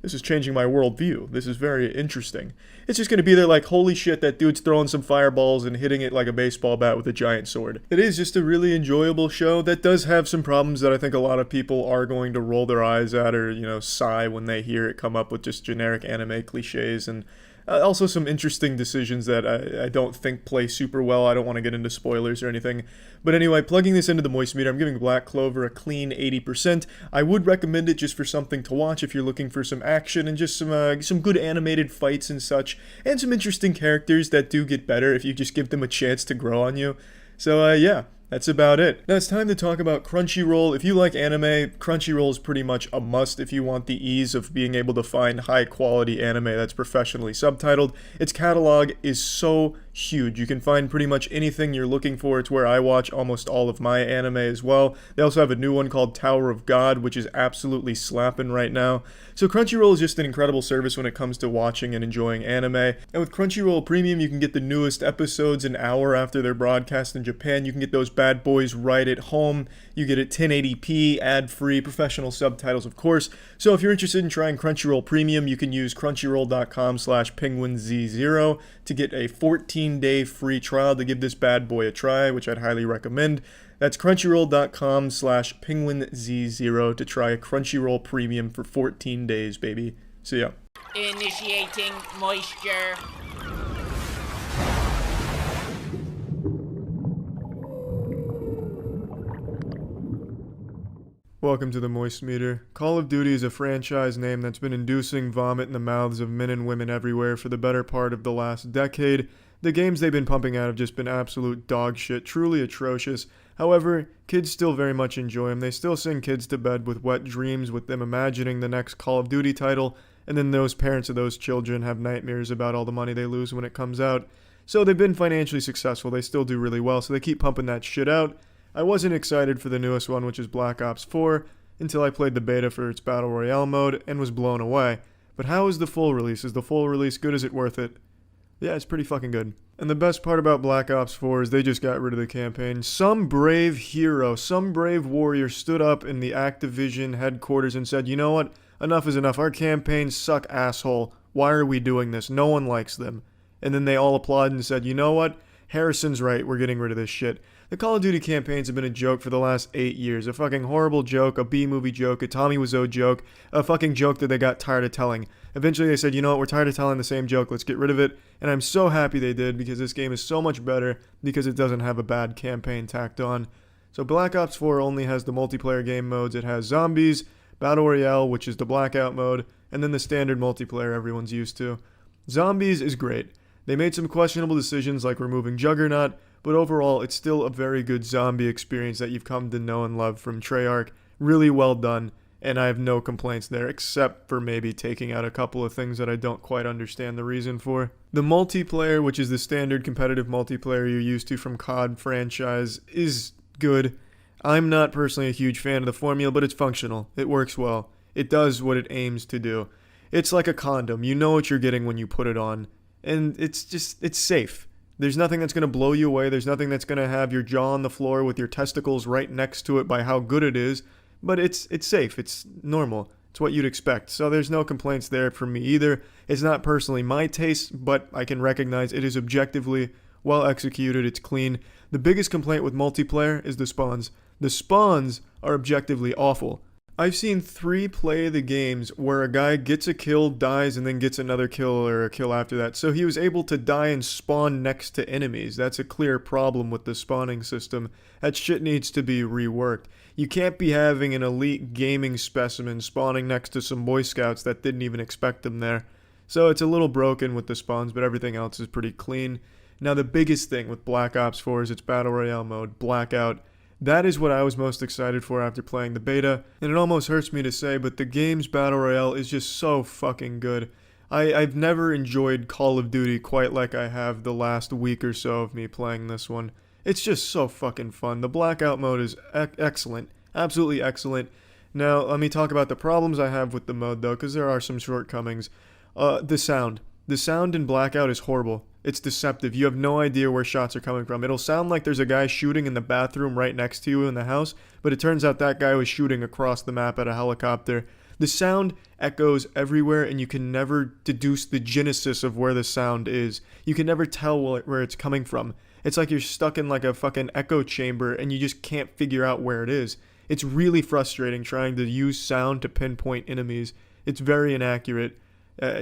this is changing my worldview. This is very interesting. It's just going to be there holy shit, that dude's throwing some fireballs and hitting it like a baseball bat with a giant sword. It is just a really enjoyable show that does have some problems that I think a lot of people are going to roll their eyes at or, sigh when they hear it come up with just generic anime cliches and also some interesting decisions that I don't think play super well. I don't want to get into spoilers or anything. But anyway, plugging this into the moistmeter, I'm giving Black Clover a clean 80%. I would recommend it just for something to watch if you're looking for some action and just some good animated fights and such. And some interesting characters that do get better if you just give them a chance to grow on you. So yeah, That's about it. Now it's time to talk about Crunchyroll. If you like anime, Crunchyroll is pretty much a must if you want the ease of being able to find high quality anime that's professionally subtitled. Its catalog is so huge. You can find pretty much anything you're looking for. It's where I watch almost all of my anime as well. They also have a new one called Tower of God, which is absolutely slapping right now. So Crunchyroll is just an incredible service when it comes to watching and enjoying anime. And with Crunchyroll Premium, you can get the newest episodes an hour after they're broadcast in Japan. You can get those bad boys right at home. You get it 1080p, ad-free, professional subtitles, of course. So if you're interested in trying Crunchyroll Premium, you can use crunchyroll.com/penguinz0 to get a 14-day free trial to give this bad boy a try, which I'd highly recommend. That's crunchyroll.com/penguinz0 to try a Crunchyroll Premium for 14 days, baby. See ya. Initiating moisture. Welcome to the MoistMeter. Call of Duty is a franchise name that's been inducing vomit in the mouths of men and women everywhere for the better part of the last decade. The games they've been pumping out have just been absolute dog shit, truly atrocious. However, kids still very much enjoy them. They still send kids to bed with wet dreams with them imagining the next Call of Duty title, and then those parents of those children have nightmares about all the money they lose when it comes out. So they've been financially successful. They still do really well, so they keep pumping that shit out. I wasn't excited for the newest one, which is Black Ops 4, until I played the beta for its Battle Royale mode and was blown away. But how is the full release? Is the full release good? Is it worth it? Yeah, it's pretty fucking good. And the best part about Black Ops 4 is they just got rid of the campaign. Some brave hero, some brave warrior stood up in the Activision headquarters and said, you know what? Enough is enough. Our campaigns suck, asshole. Why are we doing this? No one likes them. And then they all applauded and said, you know what? Harrison's right. We're getting rid of this shit. The Call of Duty campaigns have been a joke for the last 8 years. A fucking horrible joke, a B-movie joke, a Tommy Wiseau joke, a fucking joke that they got tired of telling. Eventually they said, you know what, we're tired of telling the same joke, let's get rid of it. And I'm so happy they did, because this game is so much better because it doesn't have a bad campaign tacked on. So Black Ops 4 only has the multiplayer game modes. It has Zombies, Battle Royale, which is the Blackout mode, and then the standard multiplayer everyone's used to. Zombies is great. They made some questionable decisions like removing Juggernaut, but overall, it's still a very good zombie experience that you've come to know and love from Treyarch. Really well done, and I have no complaints there, except for maybe taking out a couple of things that I don't quite understand the reason for. The multiplayer, which is the standard competitive multiplayer you're used to from COD franchise, is good. I'm not personally a huge fan of the formula, but it's functional. It works well. It does what it aims to do. It's like a condom. You know what you're getting when you put it on, and it's safe. There's nothing that's going to blow you away. There's nothing that's going to have your jaw on the floor with your testicles right next to it by how good it is. But it's safe. It's normal. It's what you'd expect. So there's no complaints there from me either. It's not personally my taste, but I can recognize it is objectively well executed. It's clean. The biggest complaint with multiplayer is the spawns. The spawns are objectively awful. I've seen 3 play the games where a guy gets a kill, dies, and then gets another kill or a kill after that. So he was able to die and spawn next to enemies. That's a clear problem with the spawning system. That shit needs to be reworked. You can't be having an elite gaming specimen spawning next to some Boy Scouts that didn't even expect them there. So it's a little broken with the spawns, but everything else is pretty clean. Now the biggest thing with Black Ops 4 is its Battle Royale mode, Blackout. That is what I was most excited for after playing the beta, and it almost hurts me to say, but the game's Battle Royale is just so fucking good. I've never enjoyed Call of Duty quite like I have the last week or so of me playing this one. It's just so fucking fun. The Blackout mode is excellent. Absolutely excellent. Now, let me talk about the problems I have with the mode, though, because there are some shortcomings. The sound. The sound in Blackout is horrible. It's deceptive. You have no idea where shots are coming from. It'll sound like there's a guy shooting in the bathroom right next to you in the house, but it turns out that guy was shooting across the map at a helicopter. The sound echoes everywhere, and you can never deduce the genesis of where the sound is. You can never tell where it's coming from. It's like you're stuck in like a fucking echo chamber, and you just can't figure out where it is. It's really frustrating trying to use sound to pinpoint enemies. It's very inaccurate.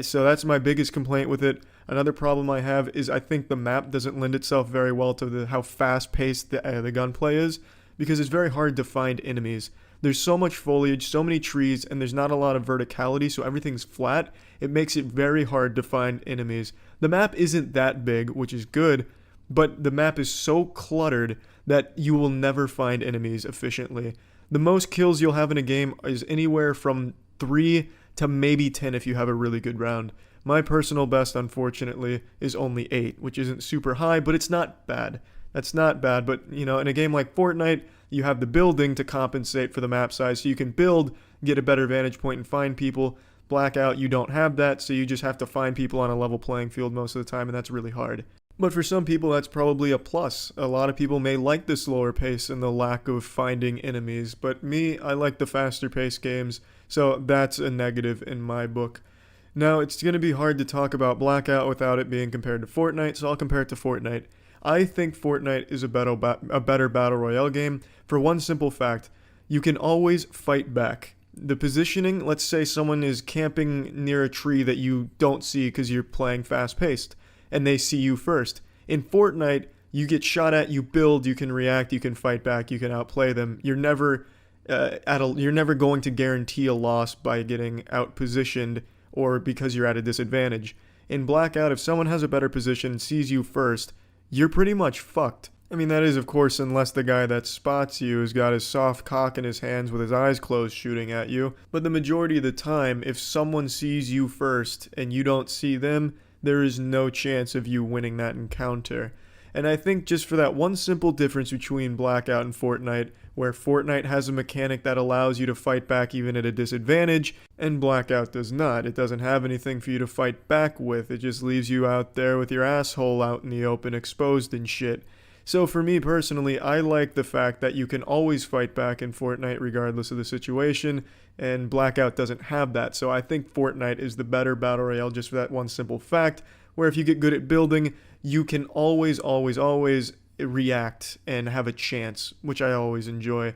So that's my biggest complaint with it. Another problem I have is I think the map doesn't lend itself very well to how fast-paced the gunplay is, because it's very hard to find enemies. There's so much foliage, so many trees, and there's not a lot of verticality, so everything's flat. It makes it very hard to find enemies. The map isn't that big, which is good, but the map is so cluttered that you will never find enemies efficiently. The most kills you'll have in a game is anywhere from 3 to maybe 10 if you have a really good round. My personal best, unfortunately, is only 8, which isn't super high, but it's not bad. That's not bad, but, in a game like Fortnite, you have the building to compensate for the map size, so you can build, get a better vantage point, and find people. Blackout, you don't have that, so you just have to find people on a level playing field most of the time, and that's really hard. But for some people, that's probably a plus. A lot of people may like the slower pace and the lack of finding enemies, but me, I like the faster paced games, so that's a negative in my book. Now, it's going to be hard to talk about Blackout without it being compared to Fortnite, so I'll compare it to Fortnite. I think Fortnite is a better Battle Royale game for one simple fact: you can always fight back. The positioning, let's say someone is camping near a tree that you don't see because you're playing fast-paced, and they see you first. In Fortnite, you get shot at, you build, you can react, you can fight back, you can outplay them. You're never going to guarantee a loss by getting outpositioned or because you're at a disadvantage. In Blackout, if someone has a better position and sees you first, you're pretty much fucked. I mean, that is, of course, unless the guy that spots you has got his soft cock in his hands with his eyes closed shooting at you. But the majority of the time, if someone sees you first and you don't see them, there is no chance of you winning that encounter. And I think just for that one simple difference between Blackout and Fortnite, where Fortnite has a mechanic that allows you to fight back even at a disadvantage, and Blackout does not. It doesn't have anything for you to fight back with. It just leaves you out there with your asshole out in the open, exposed and shit. So for me personally, I like the fact that you can always fight back in Fortnite regardless of the situation, and Blackout doesn't have that. So I think Fortnite is the better Battle Royale just for that one simple fact, where if you get good at building, you can always react and have a chance, which I always enjoy.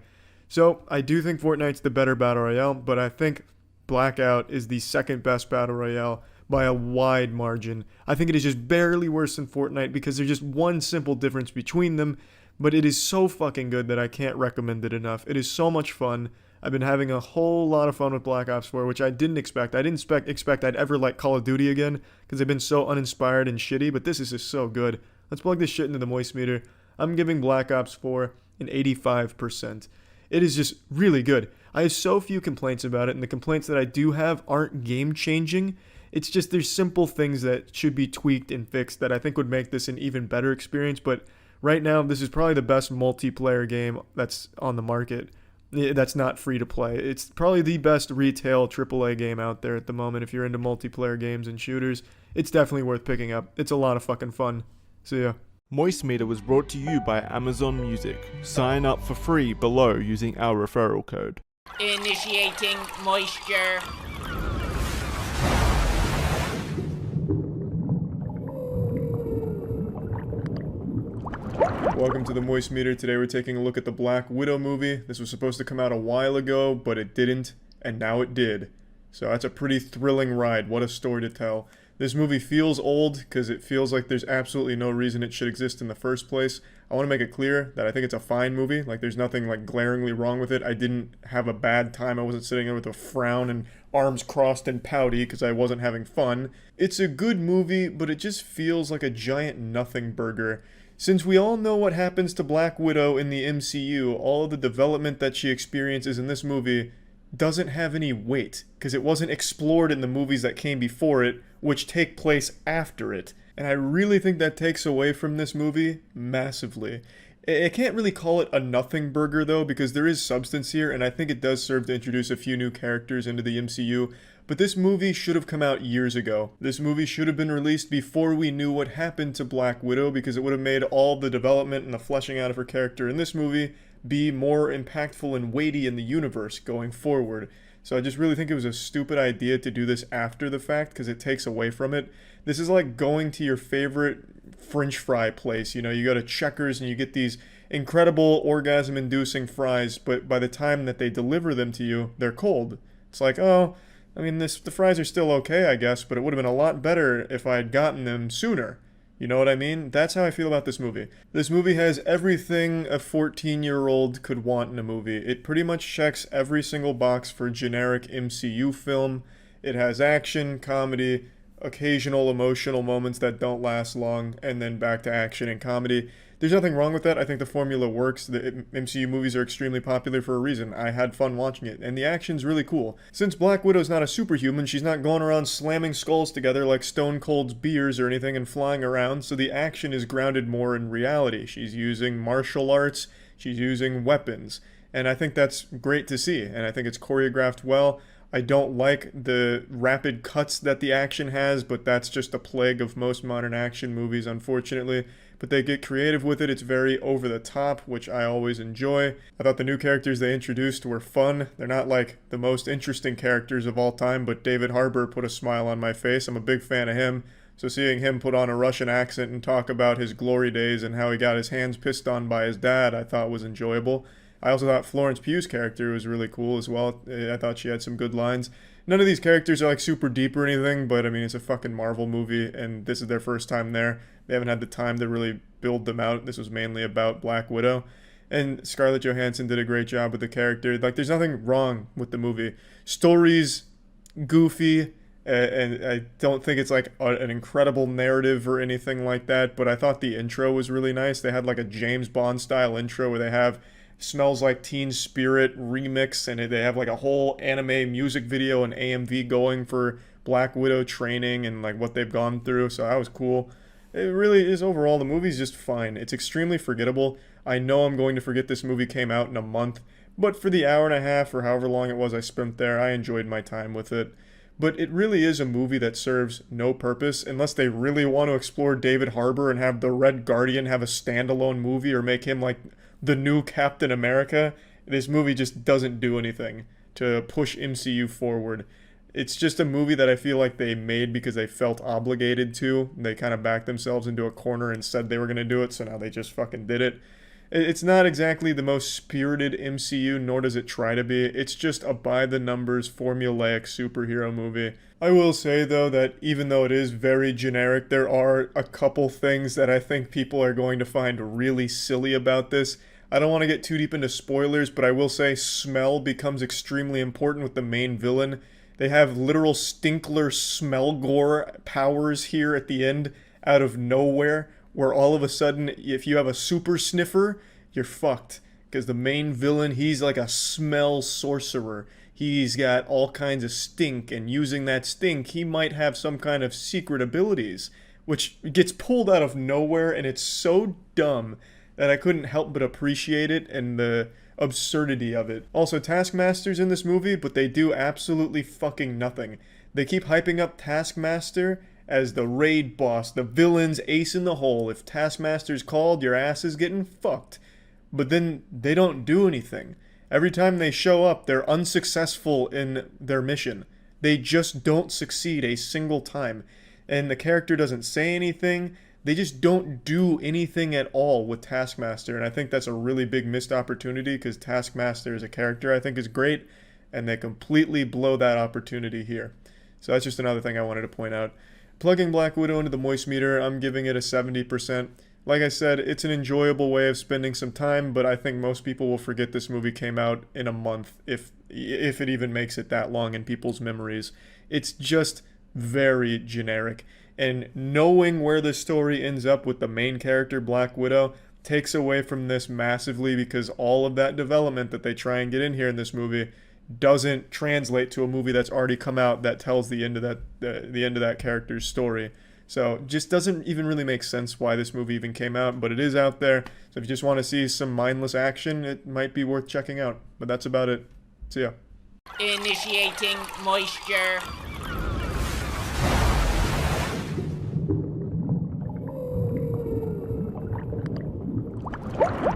So I do think Fortnite's the better Battle Royale, but I think Blackout is the second best Battle Royale by a wide margin. I think it is just barely worse than Fortnite because there's just one simple difference between them, but it is so fucking good that I can't recommend it enough. It is so much fun. I've been having a whole lot of fun with Black Ops 4, which I didn't expect. I didn't expect I'd ever like Call of Duty again because they've been so uninspired and shitty, but this is just so good. Let's plug this shit into the moistmeter. I'm giving Black Ops 4 an 85%. It is just really good. I have so few complaints about it, and the complaints that I do have aren't game-changing. It's just there's simple things that should be tweaked and fixed that I think would make this an even better experience, but right now this is probably the best multiplayer game that's on the market. That's not free to play. It's probably the best retail AAA game out there at the moment. If you're into multiplayer games and shooters, it's definitely worth picking up. It's a lot of fucking fun. See ya. MoistMeter was brought to you by Amazon Music. Sign up for free below using our referral code. Initiating moisture. Welcome to the moistmeter. Today we're taking a look at the Black Widow movie. This was supposed to come out a while ago, but it didn't, and now it did. So that's a pretty thrilling ride. What a story to tell. This movie feels old because it feels like there's absolutely no reason it should exist in the first place. I want to make it clear that I think it's a fine movie. Like, there's nothing like glaringly wrong with it. I didn't have a bad time. I wasn't sitting there with a frown and arms crossed and pouty because I wasn't having fun. It's a good movie, but it just feels like a giant nothing burger. Since we all know what happens to Black Widow in the MCU, all of the development that she experiences in this movie doesn't have any weight, because it wasn't explored in the movies that came before it, which take place after it. And I really think that takes away from this movie massively. I can't really call it a nothing burger though, because there is substance here, and I think it does serve to introduce a few new characters into the MCU, but this movie should have come out years ago. This movie should have been released before we knew what happened to Black Widow, because it would have made all the development and the fleshing out of her character in this movie be more impactful and weighty in the universe going forward. So I just really think it was a stupid idea to do this after the fact, because it takes away from it. This is like going to your favorite French fry place. You know, you go to Checkers and you get these incredible orgasm-inducing fries, but by the time that they deliver them to you, they're cold. It's like, oh, I mean, the fries are still okay, I guess, but it would have been a lot better if I had gotten them sooner. You know what I mean? That's how I feel about this movie. This movie has everything a 14-year-old could want in a movie. It pretty much checks every single box for generic MCU film. It has action, comedy, occasional emotional moments that don't last long, and then back to action and comedy. There's nothing wrong with that. I think the formula works. The MCU movies are extremely popular for a reason. I had fun watching it, and the action's really cool. Since Black Widow's not a superhuman, she's not going around slamming skulls together like Stone Cold's beers or anything and flying around, so the action is grounded more in reality. She's using martial arts, she's using weapons, and I think that's great to see, and I think it's choreographed well. I don't like the rapid cuts that the action has, but that's just a plague of most modern action movies, unfortunately. But they get creative with it. It's very over the top, which I always enjoy. I thought the new characters they introduced were fun. They're not like the most interesting characters of all time, but David Harbour put a smile on my face. I'm a big fan of him. So seeing him put on a Russian accent and talk about his glory days and how he got his hands pissed on by his dad, I thought was enjoyable. I also thought Florence Pugh's character was really cool as well. I thought she had some good lines. None of these characters are like super deep or anything, but I mean, it's a fucking Marvel movie, and this is their first time there. They haven't had the time to really build them out. This was mainly about Black Widow. And Scarlett Johansson did a great job with the character. Like, there's nothing wrong with the movie. Story's goofy, and I don't think it's like an incredible narrative or anything like that, but I thought the intro was really nice. They had like a James Bond style intro where they have Smells Like Teen Spirit remix, and they have like a whole anime music video and AMV going for Black Widow training and like what they've gone through, so that was cool. It really is overall, the movie's just fine. It's extremely forgettable. I know I'm going to forget this movie came out in a month, but for the hour and a half or however long it was I spent there, I enjoyed my time with it. But it really is a movie that serves no purpose unless they really want to explore David Harbour and have the Red Guardian have a standalone movie or make him like the new Captain America. This movie just doesn't do anything to push MCU forward. It's just a movie that I feel like they made because they felt obligated to. They kind of backed themselves into a corner and said they were going to do it, so now they just fucking did it. It's not exactly the most spirited MCU, nor does it try to be. It's just a by-the-numbers, formulaic superhero movie. I will say, though, that even though it is very generic, there are a couple things that I think people are going to find really silly about this. I don't want to get too deep into spoilers, but I will say smell becomes extremely important with the main villain. They have literal Stinkler smell gore powers here at the end out of nowhere, where all of a sudden, if you have a super sniffer, you're fucked. Because the main villain, he's like a smell sorcerer. He's got all kinds of stink, and using that stink, he might have some kind of secret abilities, which gets pulled out of nowhere, and it's so dumb that I couldn't help but appreciate it and the absurdity of it. Also, Taskmaster's in this movie, but they do absolutely fucking nothing. They keep hyping up Taskmaster as the raid boss, the villain's ace in the hole. If Taskmaster's called, your ass is getting fucked. But then they don't do anything. Every time they show up, they're unsuccessful in their mission. They just don't succeed a single time. And the character doesn't say anything. They just don't do anything at all with Taskmaster. And I think that's a really big missed opportunity because Taskmaster as a character I think is great. And they completely blow that opportunity here. So that's just another thing I wanted to point out. Plugging Black Widow into the Moist-Meter, I'm giving it a 70%. Like I said, it's an enjoyable way of spending some time, but I think most people will forget this movie came out in a month, if it even makes it that long in people's memories. It's just very generic. And knowing where the story ends up with the main character, Black Widow, takes away from this massively because all of that development that they try and get in here in this movie doesn't translate to a movie that's already come out that tells the end of that character's story. So just doesn't even really make sense why this movie even came out, but it is out there. So if you just want to see some mindless action, it might be worth checking out. But that's about it. See ya. Initiating moisture.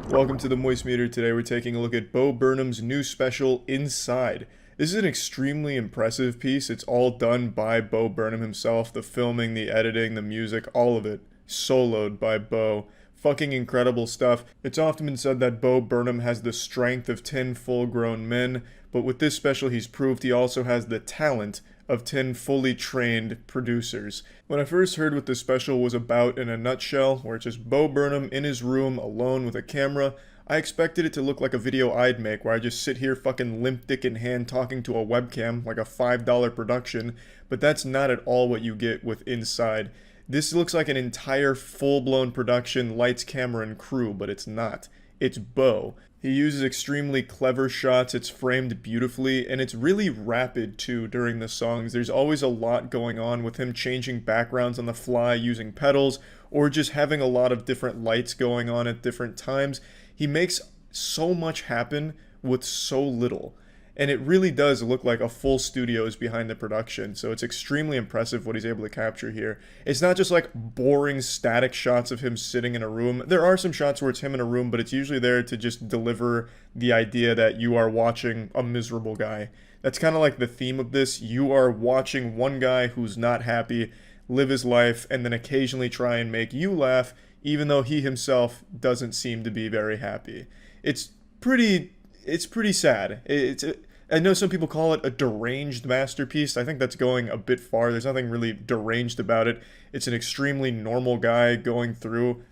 Welcome to the Moist-Meter. Today we're taking a look at Bo Burnham's new special, Inside. This is an extremely impressive piece. It's all done by Bo Burnham himself. The filming, the editing, the music, all of it soloed by Bo. Fucking incredible stuff. It's often been said that Bo Burnham has the strength of 10 full-grown men, but with this special he's proved he also has the talent of 10 fully trained producers. When I first heard what this special was about in a nutshell, where it's just Bo Burnham in his room alone with a camera, I expected it to look like a video I'd make where I just sit here fucking limp dick in hand talking to a webcam like a $5 production, but that's not at all what you get with Inside. This looks like an entire full-blown production, lights, camera, and crew, but it's not. It's Bo. He uses extremely clever shots, it's framed beautifully, and it's really rapid too during the songs. There's always a lot going on with him changing backgrounds on the fly using pedals, or just having a lot of different lights going on at different times. He makes so much happen with so little. And it really does look like a full studio is behind the production, so it's extremely impressive what he's able to capture here. It's not just like boring static shots of him sitting in a room. There are some shots where it's him in a room, but it's usually there to just deliver the idea that you are watching a miserable guy. That's kind of like the theme of this. You are watching one guy who's not happy live his life and then occasionally try and make you laugh, even though he himself doesn't seem to be very happy. It's pretty sad. I know some people call it a deranged masterpiece. I think that's going a bit far. There's nothing really deranged about it. It's an extremely normal guy going through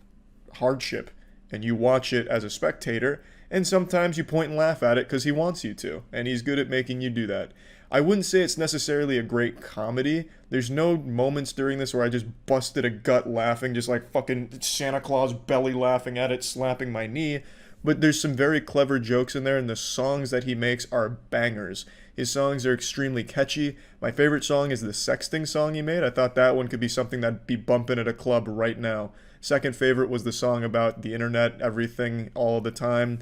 hardship, and you watch it as a spectator, and sometimes you point and laugh at it because he wants you to, and he's good at making you do that. I wouldn't say it's necessarily a great comedy. There's no moments during this where I just busted a gut laughing, just like fucking Santa Claus belly laughing at it, slapping my knee. But there's some very clever jokes in there, and the songs that he makes are bangers. His songs are extremely catchy. My favorite song is the sexting song he made. I thought that one could be something that'd be bumping at a club right now. Second favorite was the song about the internet, everything, all the time.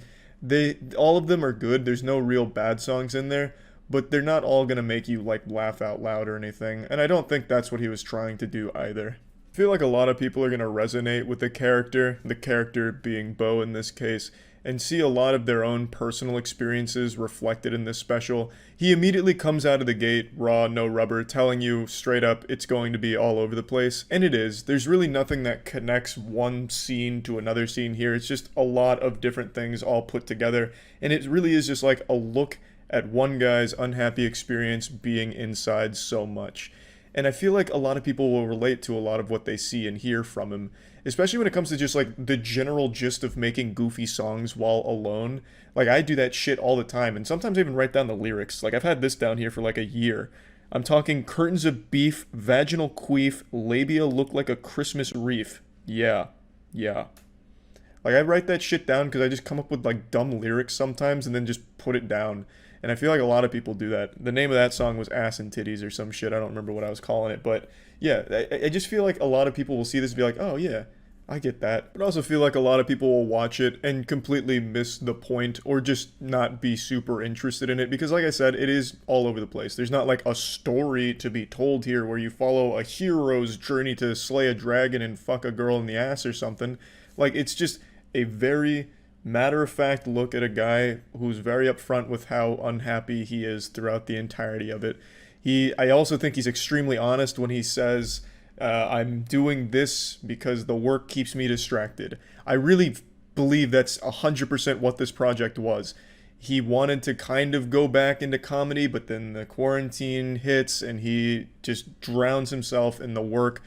All of them are good. There's no real bad songs in there, but they're not all gonna make you like laugh out loud or anything. And I don't think that's what he was trying to do either. I feel like a lot of people are gonna resonate with the character being Bo in this case, and see a lot of their own personal experiences reflected in this special. He immediately comes out of the gate, raw, no rubber, telling you straight up it's going to be all over the place, and it is. There's really nothing that connects one scene to another scene here. It's just a lot of different things all put together, and it really is just like a look at one guy's unhappy experience being inside so much. And I feel like a lot of people will relate to a lot of what they see and hear from him, especially when it comes to just like the general gist of making goofy songs while alone. Like I do that shit all the time, and sometimes I even write down the lyrics. Like I've had this down here for like a year. I'm talking curtains of beef, vaginal queef, labia look like a Christmas wreath. Yeah. Like I write that shit down because I just come up with like dumb lyrics sometimes and then just put it down. And I feel like a lot of people do that. The name of that song was Ass and Titties or some shit. I don't remember what I was calling it. But yeah, I just feel like a lot of people will see this and be like, oh yeah, I get that. But I also feel like a lot of people will watch it and completely miss the point or just not be super interested in it. Because like I said, it is all over the place. There's not like a story to be told here where you follow a hero's journey to slay a dragon and fuck a girl in the ass or something. Like it's just a very matter-of-fact look at a guy who's very upfront with how unhappy he is throughout the entirety of it. I also think he's extremely honest when he says, I'm doing this because the work keeps me distracted. I really believe that's 100% what this project was. He wanted to kind of go back into comedy, but then the quarantine hits and he just drowns himself in the work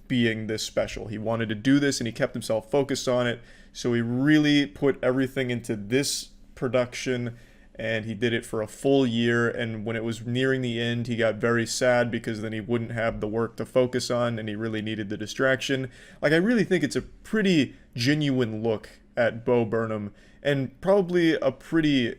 being this special. He wanted to do this and he kept himself focused on it. So he really put everything into this production, and he did it for a full year. And when it was nearing the end, he got very sad because then he wouldn't have the work to focus on and he really needed the distraction. Like, I really think it's a pretty genuine look at Bo Burnham, and probably a pretty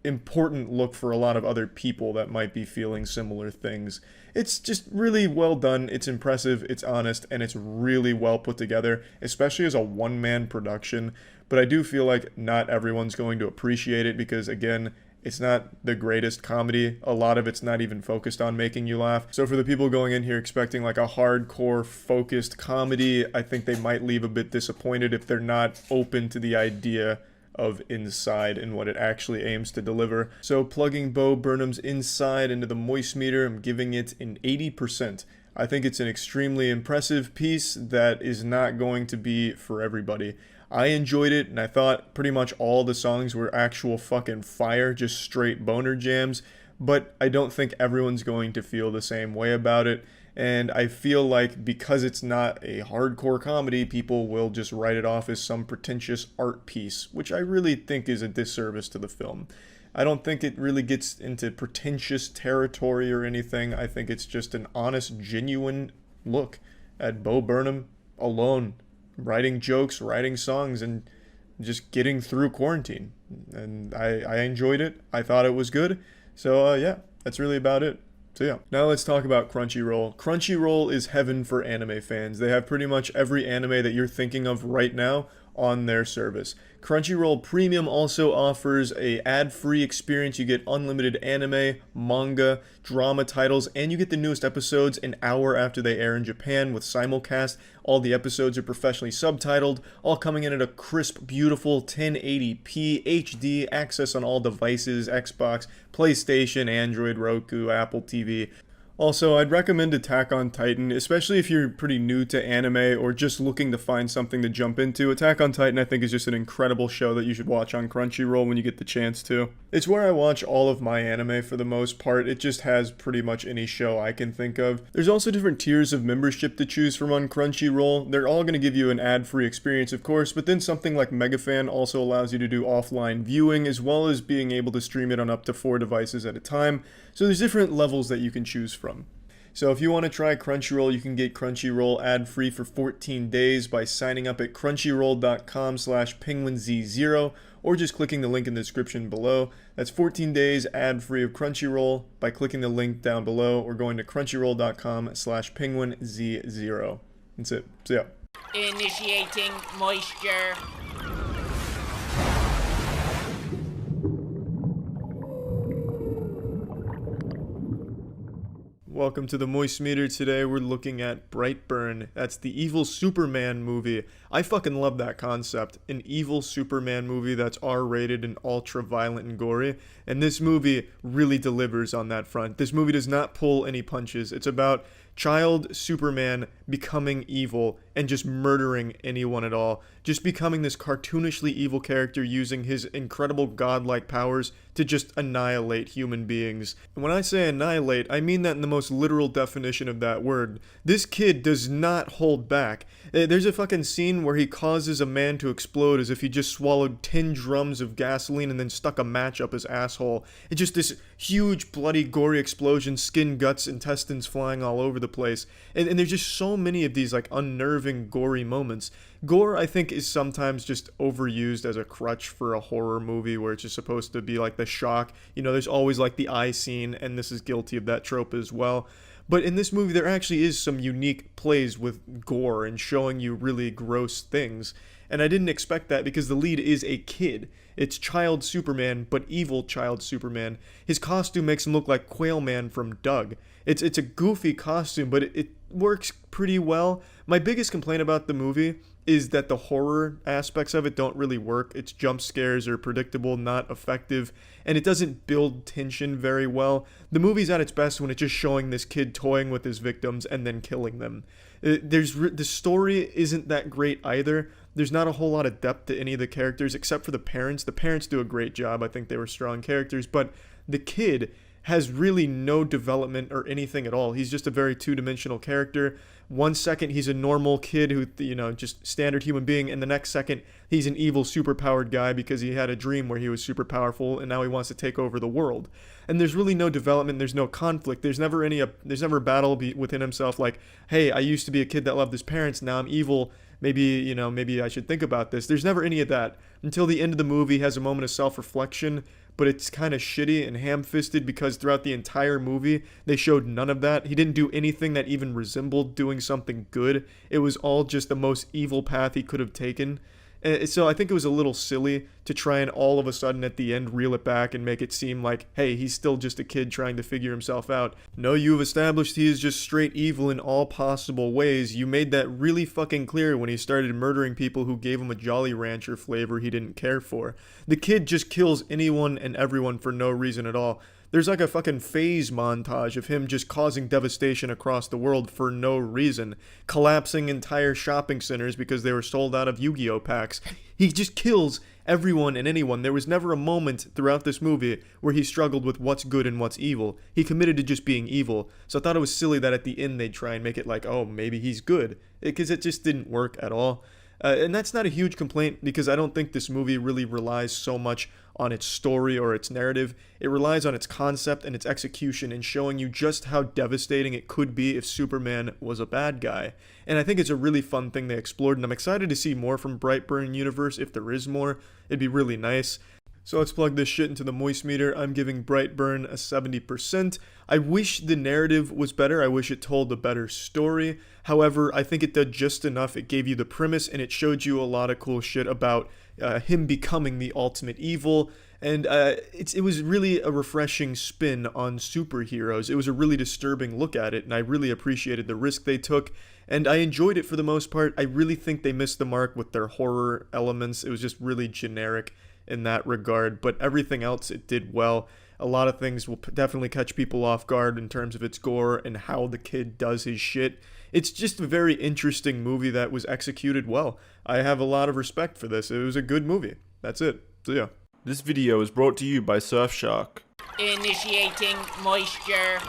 important look for a lot of other people that might be feeling similar things. It's just really well done, it's impressive, it's honest, and it's really well put together, especially as a one-man production. But I do feel like not everyone's going to appreciate it because, again, it's not the greatest comedy. A lot of it's not even focused on making you laugh. So for the people going in here expecting like a hardcore focused comedy, I think they might leave a bit disappointed if they're not open to the idea of Inside and what it actually aims to deliver. So plugging Bo Burnham's Inside into the moistmeter, I'm giving it an 80%. I think it's an extremely impressive piece that is not going to be for everybody. I enjoyed it, and I thought pretty much all the songs were actual fucking fire, just straight boner jams, but I don't think everyone's going to feel the same way about it. And I feel like because it's not a hardcore comedy, people will just write it off as some pretentious art piece, which I really think is a disservice to the film. I don't think it really gets into pretentious territory or anything. I think it's just an honest, genuine look at Bo Burnham alone, writing jokes, writing songs, and just getting through quarantine. And I enjoyed it. I thought it was good. So yeah, that's really about it. So yeah, now let's talk about Crunchyroll. Crunchyroll is heaven for anime fans. They have pretty much every anime that you're thinking of right now on their service. Crunchyroll Premium also offers a ad-free experience. You get unlimited anime, manga, drama titles, and you get the newest episodes an hour after they air in Japan with simulcast. All the episodes are professionally subtitled, all coming in at a crisp, beautiful 1080p HD, access on all devices, Xbox, PlayStation, Android, Roku, Apple TV. Also, I'd recommend Attack on Titan, especially if you're pretty new to anime or just looking to find something to jump into. Attack on Titan, I think, is just an incredible show that you should watch on Crunchyroll when you get the chance to. It's where I watch all of my anime for the most part. It just has pretty much any show I can think of. There's also different tiers of membership to choose from on Crunchyroll. They're all going to give you an ad-free experience, of course, but then something like Megafan also allows you to do offline viewing, as well as being able to stream it on up to 4 devices at a time. So there's different levels that you can choose from. So if you want to try Crunchyroll, you can get Crunchyroll ad-free for 14 days by signing up at crunchyroll.com/penguinz0 or just clicking the link in the description below. That's 14 days ad-free of Crunchyroll by clicking the link down below or going to crunchyroll.com/penguinz0. That's it. So yeah. Initiating moisture. Welcome to the MoistMeter. Today we're looking at Brightburn. That's the evil Superman movie. I fucking love that concept. An evil Superman movie that's R-rated and ultra-violent and gory. And this movie really delivers on that front. This movie does not pull any punches. It's about child Superman becoming evil and just murdering anyone at all. Just becoming this cartoonishly evil character using his incredible godlike powers to just annihilate human beings. And when I say annihilate, I mean that in the most literal definition of that word. This kid does not hold back. There's a fucking scene where he causes a man to explode as if he just swallowed 10 drums of gasoline and then stuck a match up his asshole. It's just this huge, bloody, gory explosion, skin, guts, intestines flying all over the place. And there's just so many of these like unnerving, gory moments. Gore, I think, is sometimes just overused as a crutch for a horror movie where it's just supposed to be like the shock. You know, there's always like the eye scene, and this is guilty of that trope as well. But in this movie, there actually is some unique plays with gore and showing you really gross things. And I didn't expect that because the lead is a kid. It's child Superman, but evil child Superman. His costume makes him look like Quail Man from Doug. It's a goofy costume, but it works pretty well. My biggest complaint about the movie is that the horror aspects of it don't really work. Its jump scares are predictable, not effective, and it doesn't build tension very well. The movie's at its best when it's just showing this kid toying with his victims and then killing them. The story isn't that great either. There's not a whole lot of depth to any of the characters except for the parents. The parents do a great job. I think they were strong characters, but the kid has really no development or anything at all. He's just a very two-dimensional character. One second he's a normal kid who, you know, just standard human being, and the next second he's an evil superpowered guy because he had a dream where he was super powerful and now he wants to take over the world. And there's really no development, there's no conflict, there's never a battle within himself like, hey, I used to be a kid that loved his parents, now I'm evil, maybe I should think about this. There's never any of that until the end of the movie. Has a moment of self-reflection, but it's kind of shitty and ham-fisted because throughout the entire movie, they showed none of that. He didn't do anything that even resembled doing something good. It was all just the most evil path he could have taken. So I think it was a little silly to try and all of a sudden at the end reel it back and make it seem like, hey, he's still just a kid trying to figure himself out. No, you've established he is just straight evil in all possible ways. You made that really fucking clear when he started murdering people who gave him a Jolly Rancher flavor he didn't care for. The kid just kills anyone and everyone for no reason at all. There's like a fucking phase montage of him just causing devastation across the world for no reason. Collapsing entire shopping centers because they were sold out of Yu-Gi-Oh packs. He just kills everyone and anyone. There was never a moment throughout this movie where he struggled with what's good and what's evil. He committed to just being evil. So I thought it was silly that at the end they'd try and make it like, oh, maybe he's good. Because it just didn't work at all. And that's not a huge complaint because I don't think this movie really relies so much on its story or its narrative. It relies on its concept and its execution in showing you just how devastating it could be if Superman was a bad guy. And I think it's a really fun thing they explored, and I'm excited to see more from Brightburn universe. If there is more, it'd be really nice. So let's plug this shit into the moist meter. I'm giving Brightburn a 70%. I wish the narrative was better. I wish it told a better story. However, I think it did just enough. It gave you the premise and it showed you a lot of cool shit about him becoming the ultimate evil. And it was really a refreshing spin on superheroes. It was a really disturbing look at it, and I really appreciated the risk they took. And I enjoyed it for the most part. I really think they missed the mark with their horror elements. It was just really generic in that regard, but everything else it did well. A lot of things will definitely catch people off guard in terms of its gore and how the kid does his shit. It's just a very interesting movie that was executed well. I have a lot of respect for this. It was a good movie. That's it. So yeah. This video is brought to you by Surfshark. Initiating moisture.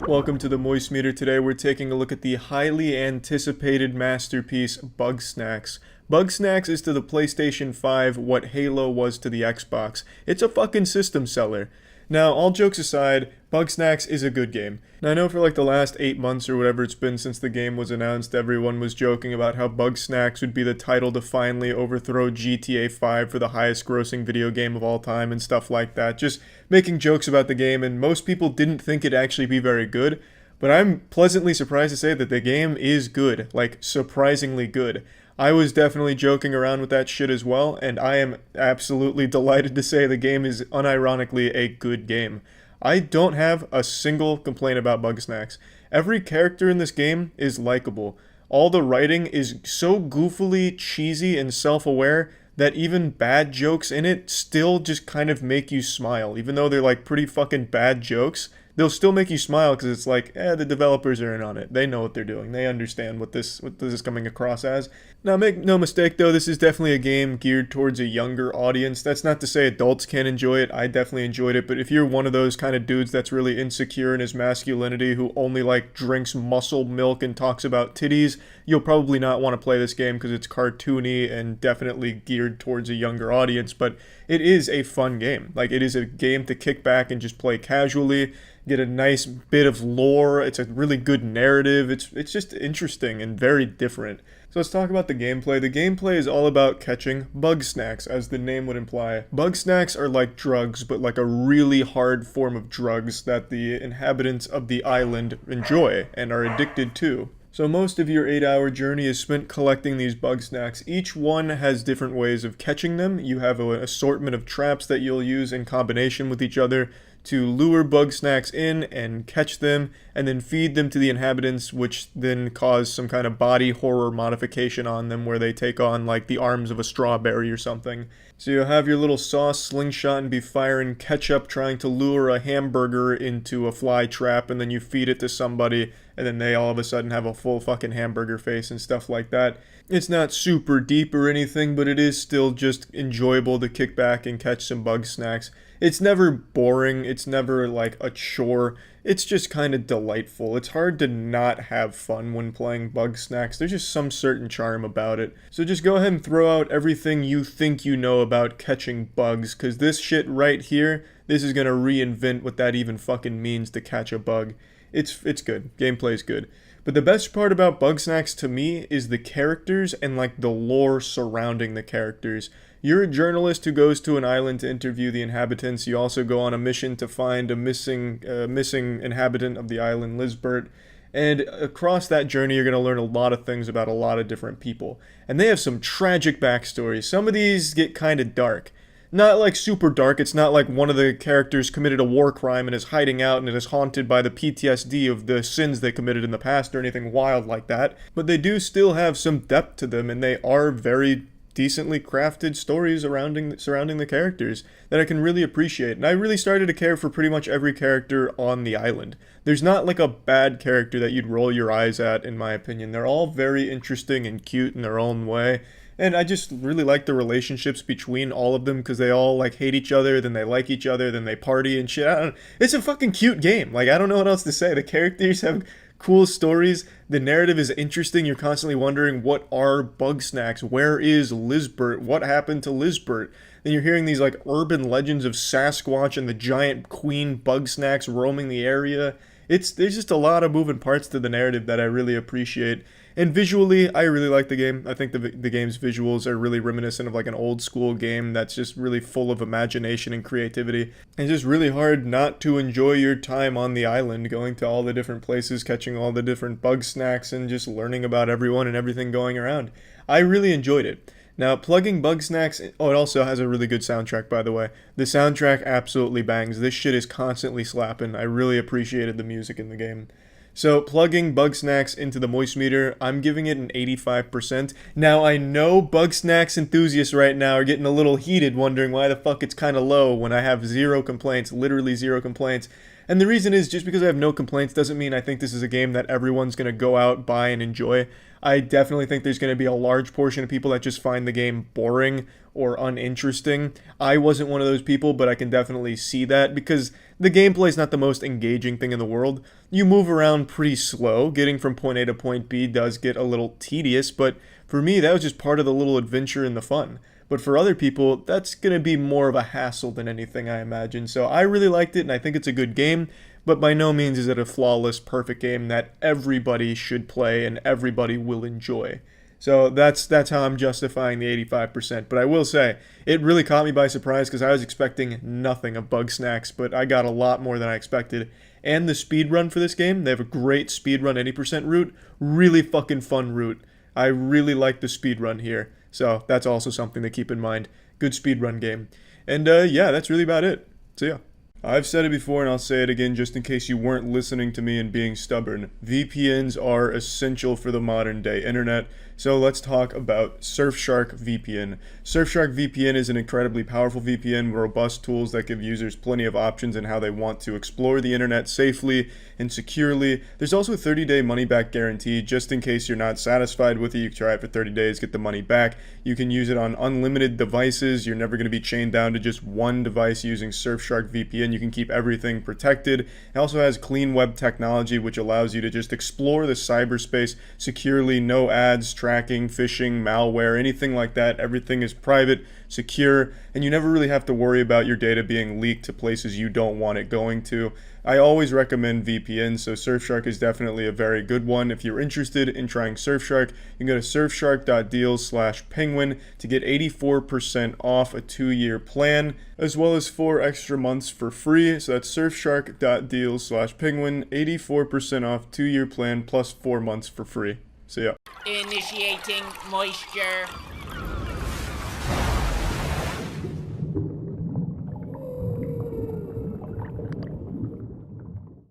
Welcome to the Moist Meter. Today we're taking a look at the highly anticipated masterpiece, Bugsnax. Bugsnax is to the PlayStation 5 what Halo was to the Xbox. It's a fucking system seller. Now, all jokes aside, Bugsnax is a good game. Now, I know for like the last 8 months or whatever it's been since the game was announced, everyone was joking about how Bugsnax would be the title to finally overthrow GTA 5 for the highest grossing video game of all time and stuff like that. Just making jokes about the game, and most people didn't think it'd actually be very good. But I'm pleasantly surprised to say that the game is good, like surprisingly good. I was definitely joking around with that shit as well, and I am absolutely delighted to say the game is unironically a good game. I don't have a single complaint about Bugsnax. Every character in this game is likable. All the writing is so goofily cheesy and self-aware that even bad jokes in it still just kind of make you smile. Even though they're like pretty fucking bad jokes, they'll still make you smile because it's like, the developers are in on it. They know what they're doing. They understand what this is coming across as. Now, make no mistake though, this is definitely a game geared towards a younger audience. That's not to say adults can't enjoy it. I definitely enjoyed it, but if you're one of those kind of dudes that's really insecure in his masculinity, who only like drinks muscle milk and talks about titties, you'll probably not want to play this game because it's cartoony and definitely geared towards a younger audience, but it is a fun game. Like, it is a game to kick back and just play casually, get a nice bit of lore. It's a really good narrative. It's just interesting and very different. So let's talk about the gameplay. The gameplay is all about catching Bugsnax, as the name would imply. Bugsnax are like drugs, but like a really hard form of drugs that the inhabitants of the island enjoy and are addicted to. So most of your 8-hour journey is spent collecting these Bugsnax. Each one has different ways of catching them. You have an assortment of traps that you'll use in combination with each other to lure Bugsnax in and catch them, and then feed them to the inhabitants, which then cause some kind of body horror modification on them where they take on like the arms of a strawberry or something. So you'll have your little sauce slingshot and be firing ketchup trying to lure a hamburger into a fly trap, and then you feed it to somebody and then they all of a sudden have a full fucking hamburger face and stuff like that. It's not super deep or anything, but it is still just enjoyable to kick back and catch some Bugsnax. It's never boring, it's never like a chore, it's just kind of delightful. It's hard to not have fun when playing Bugsnax. There's just some certain charm about it. So just go ahead and throw out everything you think you know about catching bugs, because this shit right here, this is gonna reinvent what that even fucking means to catch a bug. It's good. Gameplay's good. But the best part about Bugsnax to me is the characters and like the lore surrounding the characters. You're a journalist who goes to an island to interview the inhabitants. You also go on a mission to find a missing inhabitant of the island, Lisbert. And across that journey, you're going to learn a lot of things about a lot of different people. And they have some tragic backstories. Some of these get kind of dark. Not like super dark. It's not like one of the characters committed a war crime and is hiding out and is haunted by the PTSD of the sins they committed in the past or anything wild like that. But they do still have some depth to them, and they are very decently crafted stories surrounding the characters that I can really appreciate. And I really started to care for pretty much every character on the island. There's not like a bad character that you'd roll your eyes at, in my opinion. They're all very interesting and cute in their own way. And I just really like the relationships between all of them because they all like hate each other, then they like each other, then they party and shit. I don't. It's a fucking cute game. Like I don't know what else to say. The characters have cool stories. The narrative is interesting. You're constantly wondering what are Bugsnax? Where is Lizbert? What happened to Lizbert? Then you're hearing these like urban legends of Sasquatch and the giant queen Bugsnax roaming the area. There's just a lot of moving parts to the narrative that I really appreciate. And visually, I really like the game. I think the game's visuals are really reminiscent of like an old school game that's just really full of imagination and creativity. And it's just really hard not to enjoy your time on the island, going to all the different places, catching all the different Bugsnax, and just learning about everyone and everything going around. I really enjoyed it. Now, plugging Bugsnax, oh, it also has a really good soundtrack, by the way. The soundtrack absolutely bangs. This shit is constantly slapping. I really appreciated the music in the game. So, plugging Bugsnax into the moistmeter, I'm giving it an 85%. Now, I know Bugsnax enthusiasts right now are getting a little heated, wondering why the fuck it's kind of low when I have zero complaints, literally zero complaints. And the reason is just because I have no complaints doesn't mean I think this is a game that everyone's going to go out, buy, and enjoy. I definitely think there's going to be a large portion of people that just find the game boring or uninteresting. I wasn't one of those people, but I can definitely see that because the gameplay is not the most engaging thing in the world. You move around pretty slow. Getting from point A to point B does get a little tedious, but for me, that was just part of the little adventure and the fun. But for other people, that's going to be more of a hassle than anything, I imagine. So I really liked it, and I think it's a good game. But by no means is it a flawless, perfect game that everybody should play and everybody will enjoy. So that's how I'm justifying the 85%. But I will say, it really caught me by surprise because I was expecting nothing of Bugsnax, but I got a lot more than I expected. And the speedrun for this game, they have a great speedrun 80% route. Really fucking fun route. I really like the speedrun here. So that's also something to keep in mind. Good speedrun game. And yeah, that's really about it. So yeah. I've said it before and I'll say it again just in case you weren't listening to me and being stubborn. VPNs are essential for the modern day internet. So let's talk about Surfshark VPN. Surfshark VPN is an incredibly powerful VPN with robust tools that give users plenty of options in how they want to explore the internet safely and securely. There's also a 30-day money-back guarantee just in case you're not satisfied with it. You can try it for 30 days, get the money back. You can use it on unlimited devices. You're never going to be chained down to just one device using Surfshark VPN. You can keep everything protected. It also has clean web technology which allows you to just explore the cyberspace securely. No ads, tracking, phishing, malware, anything like that. Everything is private, secure, and you never really have to worry about your data being leaked to places you don't want it going to. I always recommend VPN, so Surfshark is definitely a very good one. If you're interested in trying Surfshark, you can go to surfshark.deals/penguin to get 84% off a 2-year plan, as well as 4 extra months for free. So that's surfshark.deals/penguin, 84% off 2-year plan plus 4 months for free. So yeah. Initiating moisture.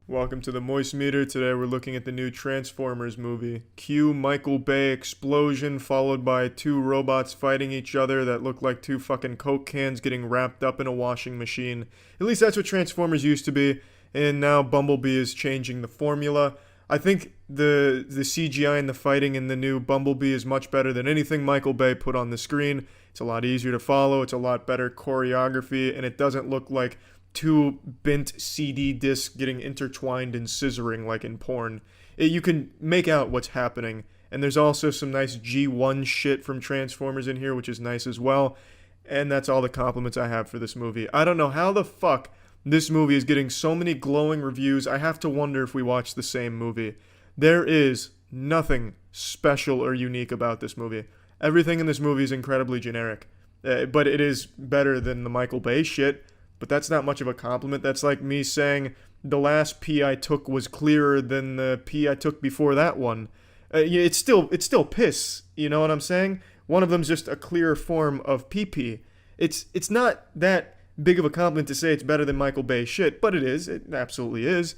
Welcome to the moistmeter. Today we're looking at the new Transformers movie. Cue Michael Bay explosion followed by 2 robots fighting each other that look like 2 fucking Coke cans getting wrapped up in a washing machine. At least that's what Transformers used to be, and now Bumblebee is changing the formula. I think the CGI and the fighting in the new Bumblebee is much better than anything Michael Bay put on the screen. It's a lot easier to follow, it's a lot better choreography, and it doesn't look like 2 bent CD discs getting intertwined and scissoring like in porn. You can make out what's happening, and there's also some nice G1 shit from Transformers in here, which is nice as well, and that's all the compliments I have for this movie. I don't know how the fuck this movie is getting so many glowing reviews. I have to wonder if we watch the same movie. There is nothing special or unique about this movie. Everything in this movie is incredibly generic, but it is better than the Michael Bay shit. But that's not much of a compliment. That's like me saying the last pee I took was clearer than the pee I took before that one. It's still piss. You know what I'm saying? One of them's just a clearer form of pee-pee. It's not that big of a compliment to say it's better than Michael Bay shit, but it is. It absolutely is.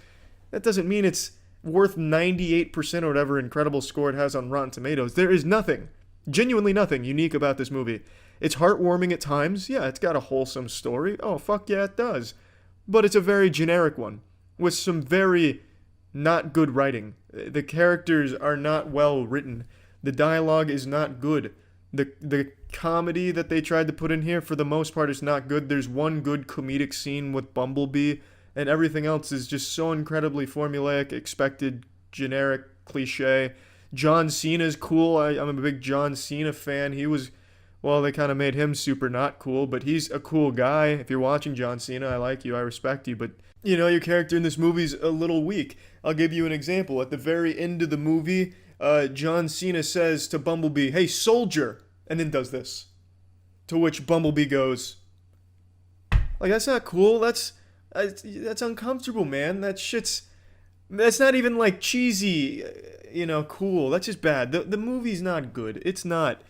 That doesn't mean it's worth 98% or whatever incredible score it has on Rotten Tomatoes. There is nothing, genuinely nothing unique about this movie. It's heartwarming at times. Yeah, it's got a wholesome story. Oh, fuck yeah, it does. But it's a very generic one with some very not good writing. The characters are not well written. The dialogue is not good. The comedy that they tried to put in here, for the most part, is not good. There's one good comedic scene with Bumblebee, and everything else is just so incredibly formulaic, expected, generic, cliche. John Cena's cool. I'm a big John Cena fan. He was, well, they kind of made him super not cool, but he's a cool guy. If you're watching John Cena, I like you, I respect you, but, you know, your character in this movie's a little weak. I'll give you an example. At the very end of the movie, John Cena says to Bumblebee, "Hey, soldier," and then does this. To which Bumblebee goes, like, that's not cool. That's uncomfortable, man. That's not even, like, cheesy, you know, cool. That's just bad. The movie's not good. It's not.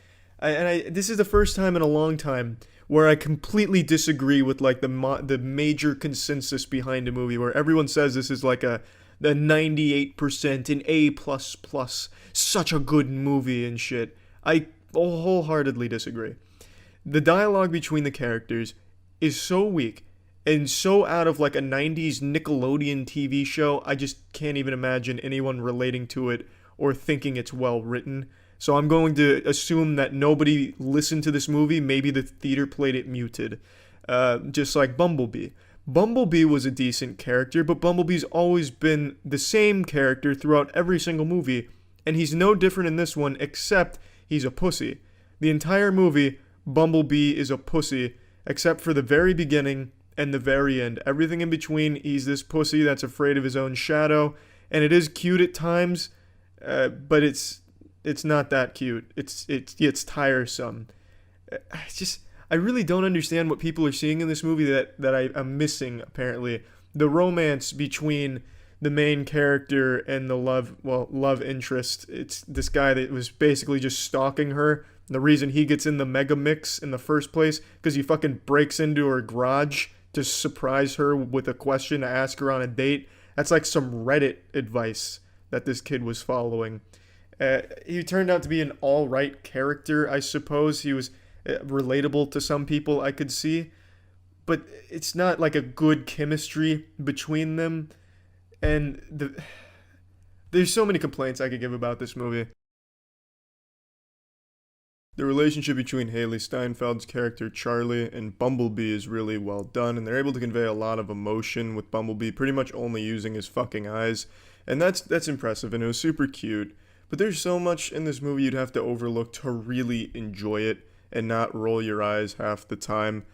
This is the first time in a long time where I completely disagree with, like, the major consensus behind a movie, where everyone says this is like the 98%, an A++, such a good movie and shit. I wholeheartedly disagree. The dialogue between the characters is so weak and so out of, like, a 90s Nickelodeon TV show, I just can't even imagine anyone relating to it or thinking it's well written. So I'm going to assume that nobody listened to this movie. Maybe the theater played it muted. Just like Bumblebee. Bumblebee was a decent character, but Bumblebee's always been the same character throughout every single movie, and he's no different in this one, except he's a pussy. The entire movie, Bumblebee is a pussy, except for the very beginning and the very end. Everything in between, he's this pussy that's afraid of his own shadow, and it is cute at times, but it's not that cute. It's tiresome. I really don't understand what people are seeing in this movie that I'm missing, apparently. The romance between the main character and the love interest. It's this guy that was basically just stalking her. The reason he gets in the Mega Mix in the first place, because he fucking breaks into her garage to surprise her with a question to ask her on a date. That's like some Reddit advice that this kid was following. He turned out to be an alright character, I suppose. He was relatable to some people, I could see, but it's not like a good chemistry between them, and there's so many complaints I could give about this movie. The relationship between Haley Steinfeld's character Charlie and Bumblebee is really well done, and they're able to convey a lot of emotion with Bumblebee pretty much only using his fucking eyes, and that's impressive, and it was super cute. But there's so much in this movie you'd have to overlook to really enjoy it and not roll your eyes half the time.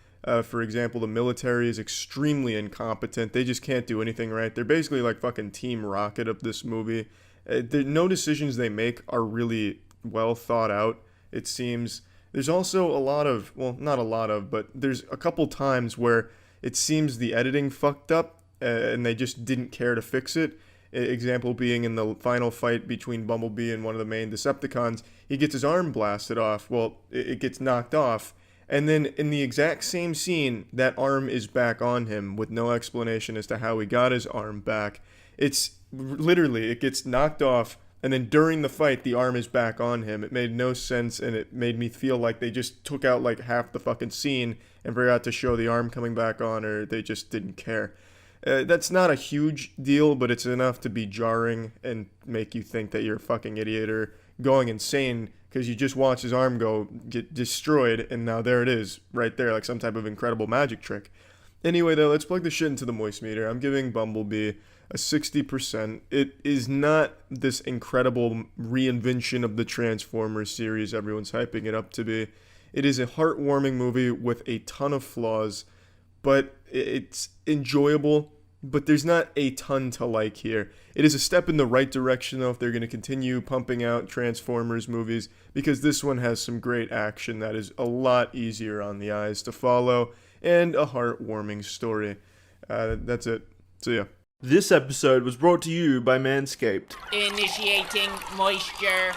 For example, the military is extremely incompetent. They just can't do anything right. They're basically like fucking Team Rocket of this movie. No decisions they make are really well thought out, it seems. There's also a lot of, well, not a lot of, but there's a couple times where it seems the editing fucked up and they just didn't care to fix it. Example being in the final fight between Bumblebee and one of the main Decepticons, he gets his arm blasted off. Well, it gets knocked off. And then in the exact same scene, that arm is back on him with no explanation as to how he got his arm back. It's literally, it gets knocked off, and then during the fight, the arm is back on him. It made no sense, and it made me feel like they just took out like half the fucking scene and forgot to show the arm coming back on, or they just didn't care. That's not a huge deal, but it's enough to be jarring and make you think that you're a fucking idiot or going insane because you just watch his arm get destroyed, and now there it is, right there, like some type of incredible magic trick. Anyway, though, let's plug the shit into the moist meter. I'm giving Bumblebee a 60%. It is not this incredible reinvention of the Transformers series everyone's hyping it up to be. It is a heartwarming movie with a ton of flaws, but it's enjoyable, but there's not a ton to like here. It is a step in the right direction, though, if they're going to continue pumping out Transformers movies, because this one has some great action that is a lot easier on the eyes to follow, and a heartwarming story. That's it. See ya. This episode was brought to you by Manscaped. Initiating moisture.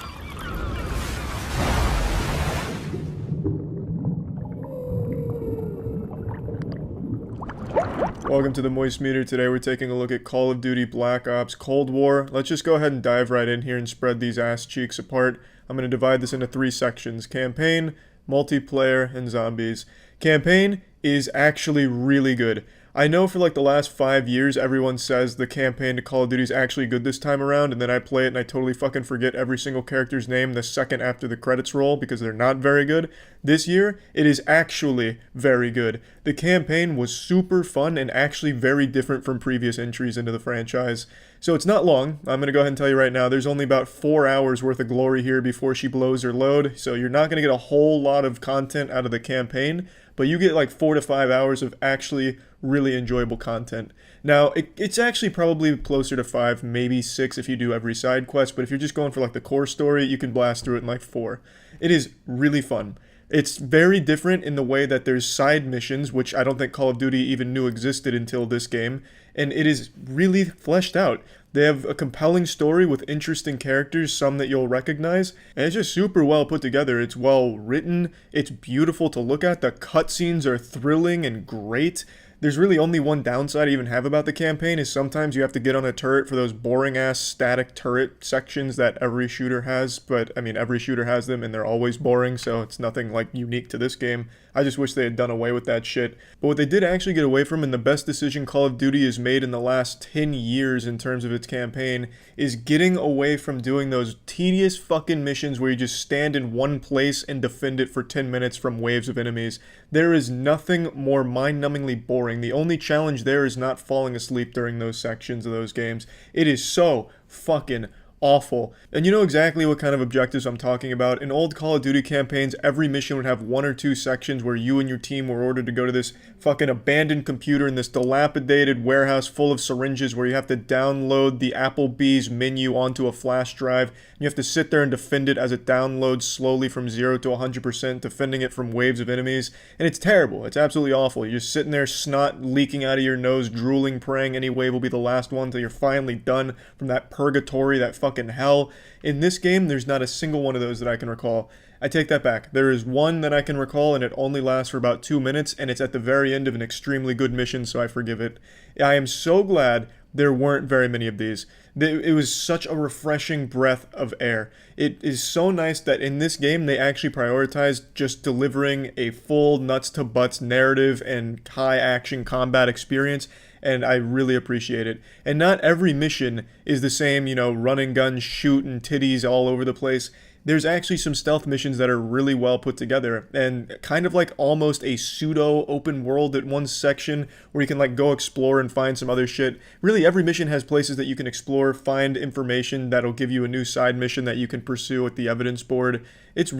Welcome to the Moist Meter. Today we're taking a look at Call of Duty Black Ops Cold War. Let's just go ahead and dive right in here and spread these ass cheeks apart. I'm going to divide this into 3 sections: campaign, multiplayer, and zombies. Campaign is actually really good. I know for like the last 5 years, everyone says the campaign to Call of Duty is actually good this time around, and then I play it and I totally fucking forget every single character's name the second after the credits roll because they're not very good. This year, it is actually very good. The campaign was super fun and actually very different from previous entries into the franchise. So it's not long. I'm going to go ahead and tell you right now, there's only about 4 hours worth of glory here before she blows her load, so you're not going to get a whole lot of content out of the campaign, but you get like 4 to 5 hours of actually really enjoyable content. Now, it's actually probably closer to 5, maybe 6 if you do every side quest, but if you're just going for like the core story, you can blast through it in like 4. It is really fun. It's very different in the way that there's side missions, which I don't think Call of Duty even knew existed until this game, and it is really fleshed out. They have a compelling story with interesting characters, some that you'll recognize, and it's just super well put together. It's well written, it's beautiful to look at, the cutscenes are thrilling and great. There's really only one downside I even have about the campaign is sometimes you have to get on a turret for those boring-ass static turret sections that every shooter has, but I mean, every shooter has them and they're always boring, so it's nothing like unique to this game. I just wish they had done away with that shit. But what they did actually get away from, and the best decision Call of Duty has made in the last 10 years in terms of its campaign, is getting away from doing those tedious fucking missions where you just stand in one place and defend it for 10 minutes from waves of enemies. There is nothing more mind-numbingly boring. The only challenge there is not falling asleep during those sections of those games. It is so fucking awful. And you know exactly what kind of objectives I'm talking about. In old Call of Duty campaigns, every mission would have 1 or 2 sections where you and your team were ordered to go to this fucking abandoned computer in this dilapidated warehouse full of syringes where you have to download the Applebee's menu onto a flash drive. You have to sit there and defend it as it downloads slowly from 0 to 100%, defending it from waves of enemies. And it's terrible. It's absolutely awful. You're just sitting there, snot leaking out of your nose, drooling, praying any wave will be the last one until you're finally done from that purgatory, that fucking hell. In this game, there's not a single one of those that I can recall. I take that back. There is one that I can recall, and it only lasts for about 2 minutes, and it's at the very end of an extremely good mission, so I forgive it. I am so glad there weren't very many of these. It was such a refreshing breath of air. It is so nice that in this game they actually prioritized just delivering a full nuts to butts narrative and high action combat experience, and I really appreciate it. And not every mission is the same, run and gun, shoot and titties all over the place. There's actually some stealth missions that are really well put together and kind of like almost a pseudo open world at one section where you can like go explore and find some other shit. Really, every mission has places that you can explore, find information that'll give you a new side mission that you can pursue at the evidence board. It's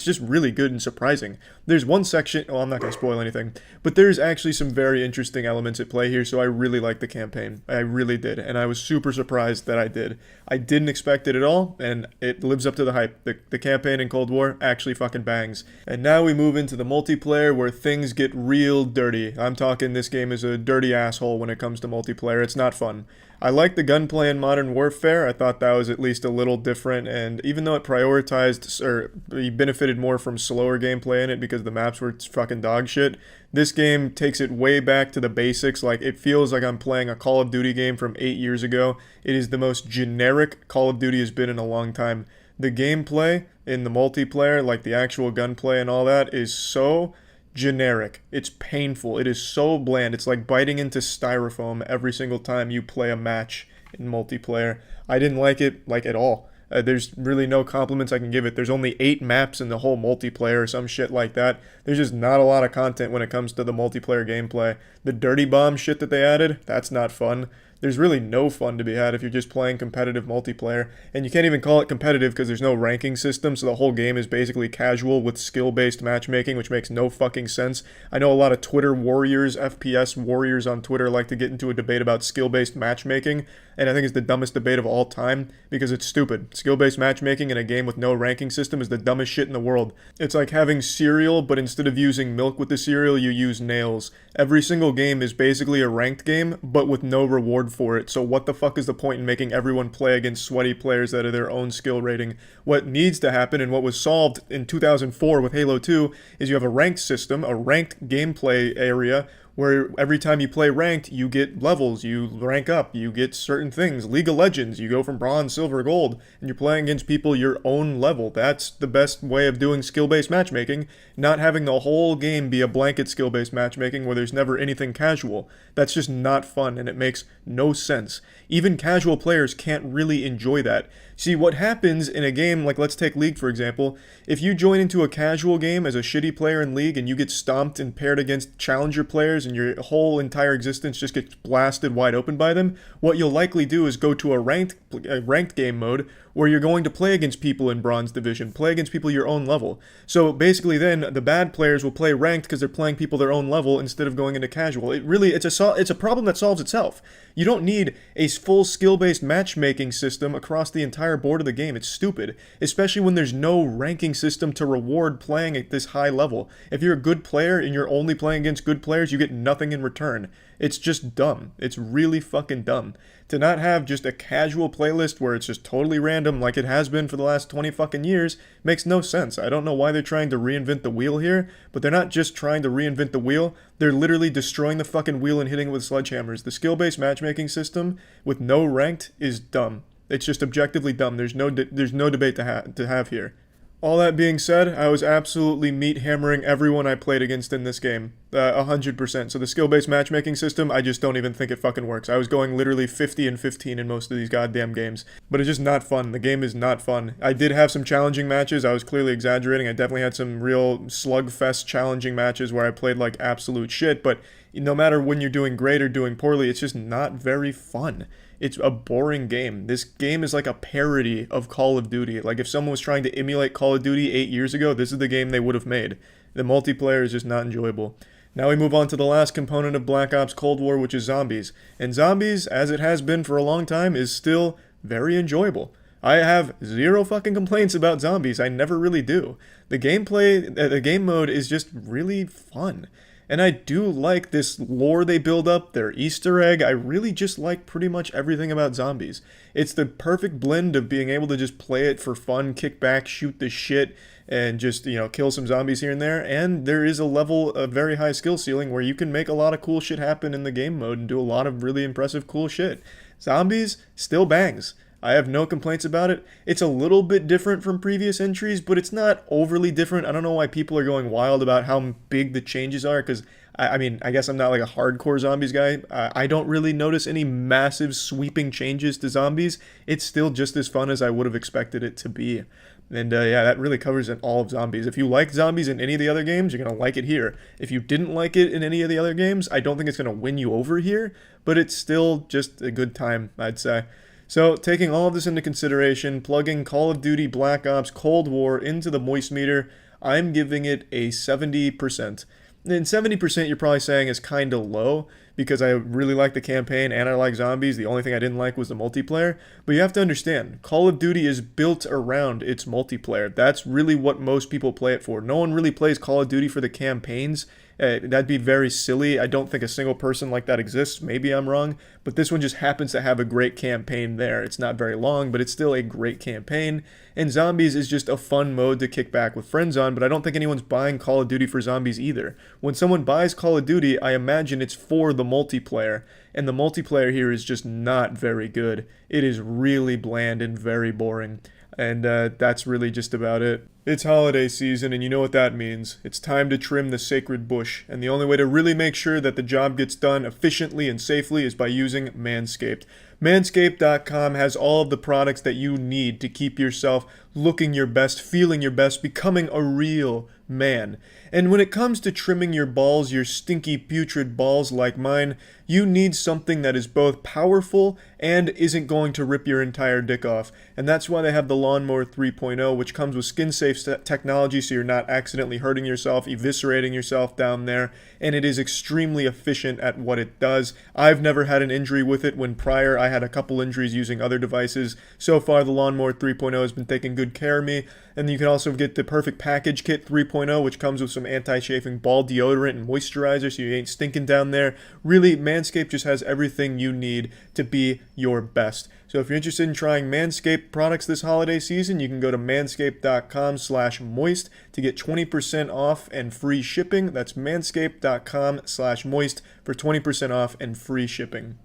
just really good and surprising. There's one section, I'm not going to spoil anything, but there's actually some very interesting elements at play here, so I really like the campaign. I really did, and I was super surprised that I did. I didn't expect it at all, and it lives up to the hype. The campaign in Cold War actually fucking bangs. And now we move into the multiplayer where things get real dirty. I'm talking this game is a dirty asshole when it comes to multiplayer. It's not fun. I like the gunplay in Modern Warfare. I thought that was at least a little different, and even though it prioritized, or you benefited more from slower gameplay in it because the maps were fucking dog shit, this game takes it way back to the basics. Like, it feels like I'm playing a Call of Duty game from 8 years ago. It is the most generic Call of Duty has been in a long time. The gameplay in the multiplayer, like the actual gunplay and all that, is so generic. It's painful. It is so bland. It's like biting into styrofoam every single time you play a match in multiplayer. I didn't like it, like, at all. There's really no compliments I can give it. There's only 8 maps in the whole multiplayer or some shit like that. There's just not a lot of content when it comes to the multiplayer gameplay. The dirty bomb shit that they added, that's not fun. There's really no fun to be had if you're just playing competitive multiplayer. And you can't even call it competitive because there's no ranking system, so the whole game is basically casual with skill-based matchmaking, which makes no fucking sense. I know a lot of Twitter warriors, FPS warriors on Twitter like to get into a debate about skill-based matchmaking, and I think it's the dumbest debate of all time because it's stupid. Skill-based matchmaking in a game with no ranking system is the dumbest shit in the world. It's like having cereal, but instead of using milk with the cereal, you use nails. Every single game is basically a ranked game, but with no reward for it, so what the fuck is the point in making everyone play against sweaty players that are their own skill rating? What needs to happen, and what was solved in 2004 with Halo 2, is you have a ranked system, a ranked gameplay area, where every time you play ranked, you get levels, you rank up, you get certain things. League of Legends, you go from bronze, silver, gold, and you're playing against people your own level. That's the best way of doing skill-based matchmaking, not having the whole game be a blanket skill-based matchmaking where there's never anything casual. That's just not fun, and it makes no sense. Even casual players can't really enjoy that. See, what happens in a game, like let's take League for example, if you join into a casual game as a shitty player in League and you get stomped and paired against challenger players and your whole entire existence just gets blasted wide open by them, what you'll likely do is go to a ranked game mode where you're going to play against people in bronze division, play against people your own level. So basically then the bad players will play ranked because they're playing people their own level instead of going into casual. It's a problem that solves itself. You don't need a full skill-based matchmaking system across the entire board of the game. It's stupid, especially when there's no ranking system to reward playing at this high level. If you're a good player and you're only playing against good players, you get nothing in return. It's just dumb. It's really fucking dumb. To not have just a casual playlist where it's just totally random like it has been for the last 20 fucking years makes no sense. I don't know why they're trying to reinvent the wheel here, but they're not just trying to reinvent the wheel, they're literally destroying the fucking wheel and hitting it with sledgehammers. The skill-based matchmaking system with no ranked is dumb. It's just objectively dumb. There's no debate to have here. All that being said, I was absolutely meat hammering everyone I played against in this game. 100%. So the skill-based matchmaking system, I just don't even think it fucking works. I was going literally 50 and 15 in most of these goddamn games. But it's just not fun. The game is not fun. I did have some challenging matches. I was clearly exaggerating. I definitely had some real slugfest challenging matches where I played like absolute shit. But no matter when you're doing great or doing poorly, it's just not very fun. It's a boring game. This game is like a parody of Call of Duty. Like if someone was trying to emulate Call of Duty 8 years ago, this is the game they would have made. The multiplayer is just not enjoyable. Now we move on to the last component of Black Ops Cold War, which is zombies. And zombies, as it has been for a long time, is still very enjoyable. I have zero fucking complaints about zombies. I never really do. The gameplay, the game mode is just really fun. And I do like this lore they build up, their Easter egg. I really just like pretty much everything about zombies. It's the perfect blend of being able to just play it for fun, kick back, shoot the shit, and just, kill some zombies here and there. And there is a very high skill ceiling where you can make a lot of cool shit happen in the game mode and do a lot of really impressive cool shit. Zombies still bangs. I have no complaints about it. It's a little bit different from previous entries, but it's not overly different. I don't know why people are going wild about how big the changes are, because, I guess I'm not like a hardcore zombies guy. I don't really notice any massive sweeping changes to zombies. It's still just as fun as I would have expected it to be. And yeah, that really covers it all of zombies. If you like zombies in any of the other games, you're going to like it here. If you didn't like it in any of the other games, I don't think it's going to win you over here, but it's still just a good time, I'd say. So, taking all of this into consideration, plugging Call of Duty Black Ops Cold War into the moistmeter, I'm giving it a 70%. And 70% you're probably saying is kind of low, because I really like the campaign and I like zombies. The only thing I didn't like was the multiplayer. But you have to understand, Call of Duty is built around its multiplayer. That's really what most people play it for. No one really plays Call of Duty for the campaigns. That'd be very silly. I don't think a single person like that exists. Maybe I'm wrong, but this one just happens to have a great campaign there. It's not very long, but it's still a great campaign. And zombies is just a fun mode to kick back with friends on, but I don't think anyone's buying Call of Duty for zombies either. When someone buys Call of Duty, I imagine it's for the multiplayer, and the multiplayer here is just not very good. It is really bland and very boring. And that's really just about it. It's holiday season, and you know what that means. It's time to trim the sacred bush, and the only way to really make sure that the job gets done efficiently and safely is by using Manscaped. Manscaped.com has all of the products that you need to keep yourself looking your best, feeling your best, becoming a real man. And when it comes to trimming your balls, your stinky, putrid balls like mine, you need something that is both powerful and isn't going to rip your entire dick off. And that's why they have the Lawnmower 3.0, which comes with skin-safe technology so you're not accidentally hurting yourself, eviscerating yourself down there, and it is extremely efficient at what it does. I've never had an injury with it when prior I had a couple injuries using other devices. So far, the Lawnmower 3.0 has been taking good good care of me. And you can also get the Perfect Package Kit 3.0, which comes with some anti-chafing ball deodorant and moisturizer, so you ain't stinking down there. Really, Manscaped just has everything you need to be your best. So if you're interested in trying Manscaped products this holiday season, you can go to manscaped.com/moist to get 20% off and free shipping. That's manscaped.com/moist for 20% off and free shipping.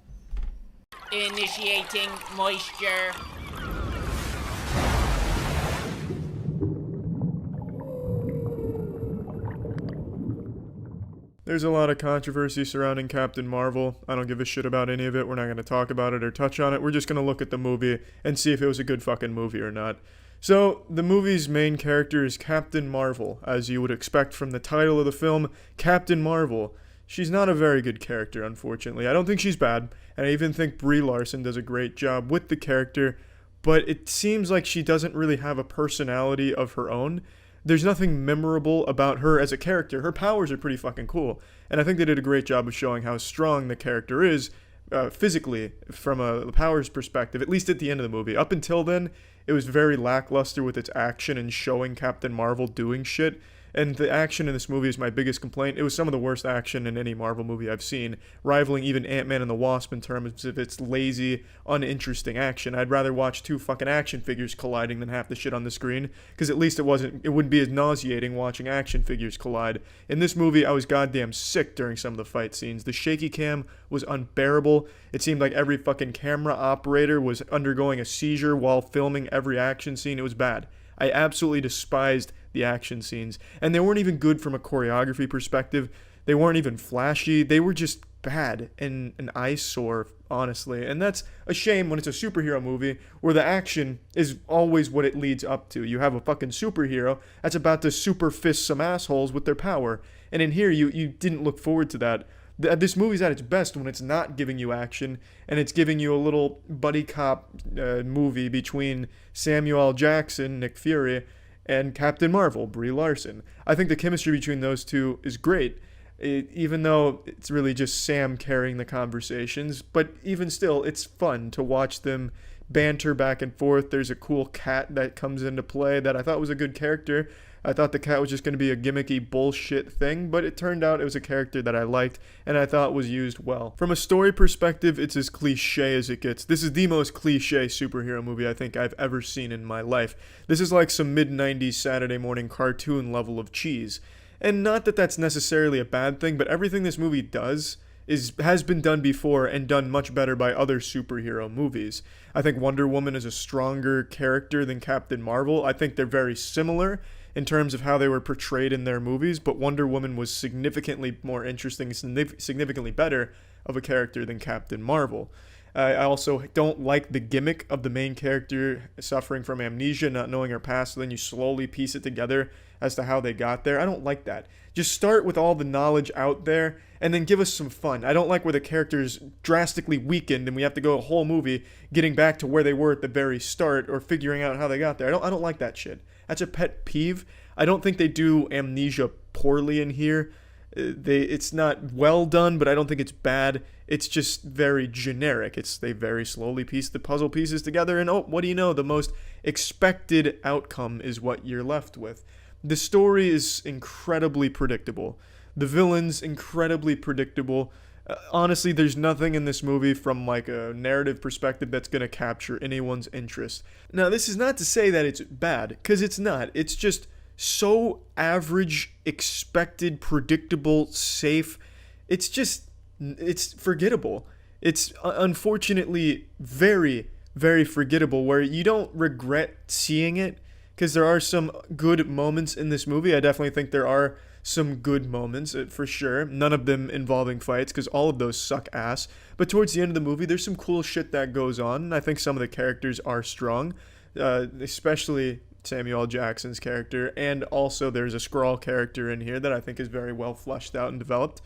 Initiating moisture. There's a lot of controversy surrounding Captain Marvel. I don't give a shit about any of it. We're not going to talk about it or touch on it. We're just going to look at the movie and see if it was a good fucking movie or not. So, the movie's main character is Captain Marvel, as you would expect from the title of the film, Captain Marvel. She's not a very good character, unfortunately. I don't think she's bad, and I even think Brie Larson does a great job with the character, but it seems like she doesn't really have a personality of her own. There's nothing memorable about her as a character. Her powers are pretty fucking cool, and I think they did a great job of showing how strong the character is physically from a powers perspective, at least at the end of the movie. Up until then, it was very lackluster with its action and showing Captain Marvel doing shit. And the action in this movie is my biggest complaint. It was some of the worst action in any Marvel movie I've seen, rivaling even Ant-Man and the Wasp in terms of its lazy, uninteresting action. I'd rather watch two fucking action figures colliding than half the shit on the screen, because at least it wouldn't be as nauseating watching action figures collide. In this movie, I was goddamn sick during some of the fight scenes. The shaky cam was unbearable. It seemed like every fucking camera operator was undergoing a seizure while filming every action scene. It was bad. I absolutely despised the action scenes, and they weren't even good from a choreography perspective. They weren't even flashy. They were just bad and an eyesore, honestly. And that's a shame when it's a superhero movie where the action is always what it leads up to. You have a fucking superhero that's about to super fist some assholes with their power, and in here you didn't look forward to that. This movie's at its best when it's not giving you action and it's giving you a little buddy cop movie between Samuel L. Jackson, Nick Fury, and Captain Marvel, Brie Larson. I think the chemistry between those two is great, even though it's really just Sam carrying the conversations. But even still, it's fun to watch them banter back and forth. There's a cool cat that comes into play that I thought was a good character. I thought the cat was just going to be a gimmicky bullshit thing, but it turned out it was a character that I liked and I thought was used well. From a story perspective, it's as cliche as it gets. This is the most cliche superhero movie I think I've ever seen in my life. This is like some mid-90s Saturday morning cartoon level of cheese. And not that that's necessarily a bad thing, but everything this movie does has been done before and done much better by other superhero movies. I think Wonder Woman is a stronger character than Captain Marvel. I think they're very similar in terms of how they were portrayed in their movies, but Wonder Woman was significantly more interesting, significantly better of a character than Captain Marvel. I also don't like the gimmick of the main character suffering from amnesia, not knowing her past, so then you slowly piece it together as to how they got there. I don't like that. Just start with all the knowledge out there and then give us some fun. I don't like where the character's drastically weakened and we have to go a whole movie getting back to where they were at the very start or figuring out how they got there. I don't like that shit. That's a pet peeve. I don't think they do amnesia poorly in here. It's not well done, but I don't think it's bad. It's just very generic. They very slowly piece the puzzle pieces together, and oh, what do you know? The most expected outcome is what you're left with. The story is incredibly predictable. The villain's incredibly predictable. Honestly, there's nothing in this movie from like a narrative perspective that's going to capture anyone's interest. Now, this is not to say that it's bad, because it's not. It's just so average, expected, predictable, safe. It's forgettable. It's unfortunately very, very forgettable, where you don't regret seeing it, because there are some good moments in this movie. I definitely think there are some good moments, for sure. None of them involving fights, because all of those suck ass. But towards the end of the movie, there's some cool shit that goes on, and I think some of the characters are strong, especially Samuel L. Jackson's character, and also there's a Skrull character in here that I think is very well fleshed out and developed.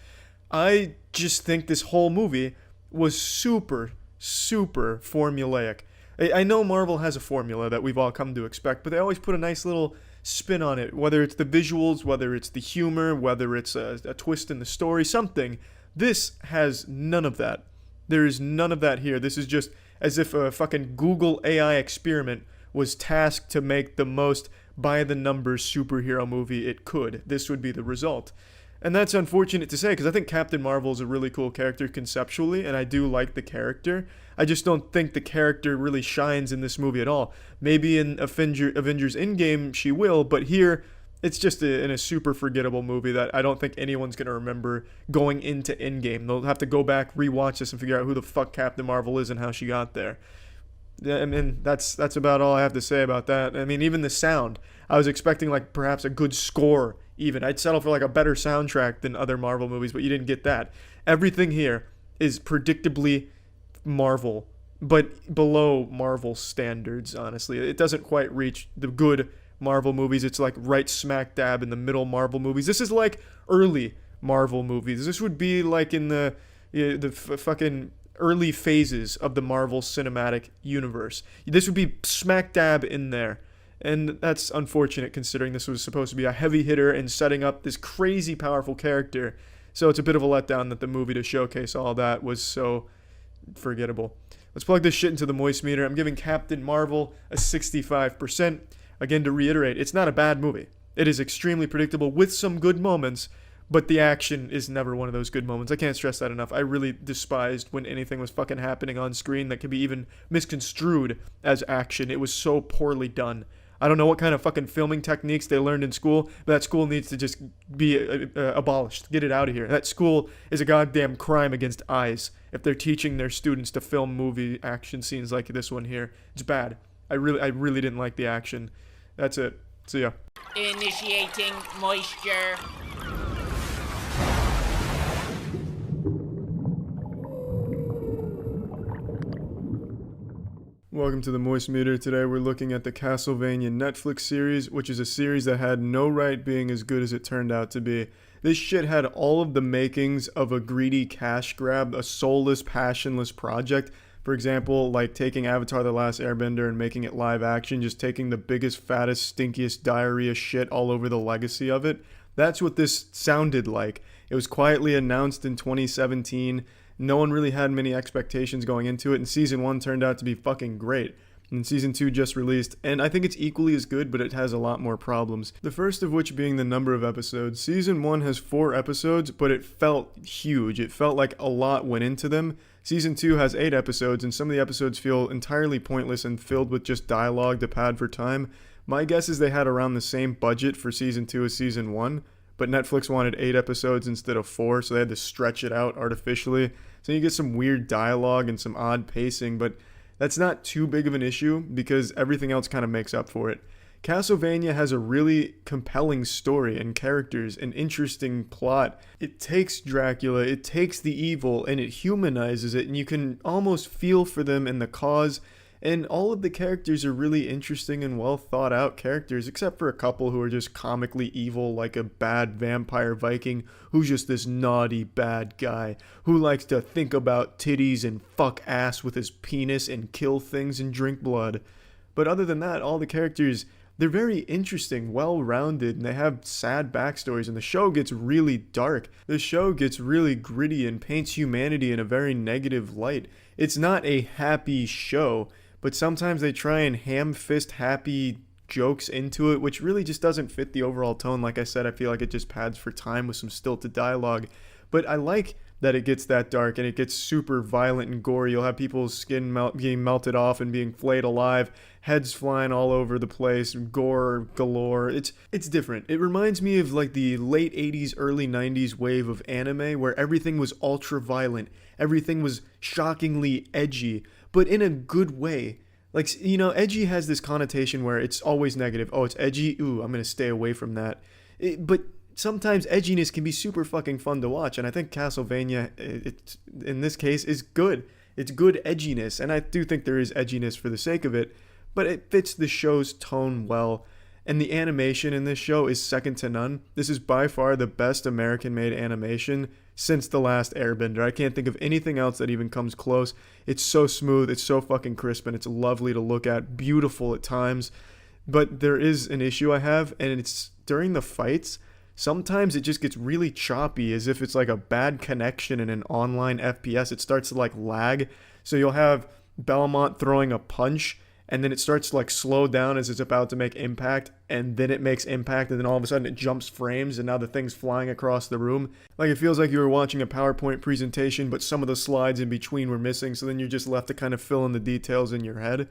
I just think this whole movie was super, super formulaic. I know Marvel has a formula that we've all come to expect, but they always put a nice little spin on it, whether it's the visuals, whether it's the humor, whether it's a twist in the story, something. This has none of that. There is none of that here. This is just as if a fucking Google AI experiment was tasked to make the most by-the-numbers superhero movie it could, this would be the result. And that's unfortunate to say, because I think Captain Marvel is a really cool character conceptually, and I do like the character. I just don't think the character really shines in this movie at all. Maybe in Avengers Endgame she will, but here it's just in a super forgettable movie that I don't think anyone's going to remember going into Endgame. They'll have to go back, rewatch this, and figure out who the fuck Captain Marvel is and how she got there. I mean, that's about all I have to say about that. I mean, even the sound. I was expecting like perhaps a good score even. I'd settle for like a better soundtrack than other Marvel movies, but you didn't get that. Everything here is predictably Marvel, but below Marvel standards, honestly. It doesn't quite reach the good Marvel movies. It's like right smack dab in the middle Marvel movies. This is like early Marvel movies. This would be like in the fucking early phases of the Marvel Cinematic Universe. This would be smack dab in there. And that's unfortunate considering this was supposed to be a heavy hitter and setting up this crazy powerful character. So it's a bit of a letdown that the movie to showcase all that was so forgettable. Let's plug this shit into the moist meter. I'm giving Captain Marvel a 65%. Again, to reiterate, it's not a bad movie. It is extremely predictable with some good moments, but the action is never one of those good moments. I can't stress that enough. I really despised when anything was fucking happening on screen that could be even misconstrued as action. It was so poorly done. I don't know what kind of fucking filming techniques they learned in school, but that school needs to just be abolished. Get it out of here. That school is a goddamn crime against eyes if they're teaching their students to film movie action scenes like this one here. It's bad. I really didn't like the action. That's it. See ya. Initiating moisture. Welcome to the Moist Meter. Today we're looking at the Castlevania Netflix series, which is a series that had no right being as good as it turned out to be. This shit had all of the makings of a greedy cash grab, a soulless, passionless project. For example, like taking Avatar The Last Airbender and making it live action, just taking the biggest, fattest, stinkiest diarrhea shit all over the legacy of it. That's what this sounded like. It was quietly announced in 2017. No one really had many expectations going into it, and Season 1 turned out to be fucking great. And Season 2 just released, and I think it's equally as good, but it has a lot more problems. The first of which being the number of episodes. Season 1 has 4 episodes, but it felt huge. It felt like a lot went into them. Season 2 has 8 episodes, and some of the episodes feel entirely pointless and filled with just dialogue to pad for time. My guess is they had around the same budget for Season 2 as Season 1, but Netflix wanted 8 episodes instead of 4, so they had to stretch it out artificially. So you get some weird dialogue and some odd pacing, but that's not too big of an issue because everything else kind of makes up for it. Castlevania has a really compelling story and characters, an interesting plot. It takes Dracula, it takes the evil, and it humanizes it, and you can almost feel for them and the cause. And all of the characters are really interesting and well thought out characters, except for a couple who are just comically evil, like a bad vampire Viking who's just this naughty bad guy who likes to think about titties and fuck ass with his penis and kill things and drink blood. But other than that, all the characters, they're very interesting, well-rounded, and they have sad backstories, and the show gets really dark. The show gets really gritty and paints humanity in a very negative light. It's not a happy show, but sometimes they try and ham-fist happy jokes into it, which really just doesn't fit the overall tone. Like I said, I feel like it just pads for time with some stilted dialogue. But I like that it gets that dark and it gets super violent and gory. You'll have people's skin being melted off and being flayed alive, heads flying all over the place, gore galore. It's different. It reminds me of like the late 80s, early 90s wave of anime where everything was ultra violent. Everything was shockingly edgy, but in a good way. Like, you know, edgy has this connotation where it's always negative. Oh, it's edgy? Ooh, I'm going to stay away from that. But sometimes edginess can be super fucking fun to watch, and I think Castlevania, in this case, is good. It's good edginess, and I do think there is edginess for the sake of it, but it fits the show's tone well, and the animation in this show is second to none. This is by far the best American-made animation since The Last Airbender. I can't think of anything else that even comes close. It's so smooth, it's so fucking crisp, and it's lovely to look at, beautiful at times, but there is an issue I have, and it's during the fights. Sometimes it just gets really choppy, as if it's like a bad connection in an online FPS. It starts to like lag. So you'll have Belmont throwing a punch, and then it starts to like slow down as it's about to make impact, and then it makes impact, and then all of a sudden it jumps frames, and now the thing's flying across the room. Like, it feels like you were watching a PowerPoint presentation, but some of the slides in between were missing, so then you're just left to kind of fill in the details in your head.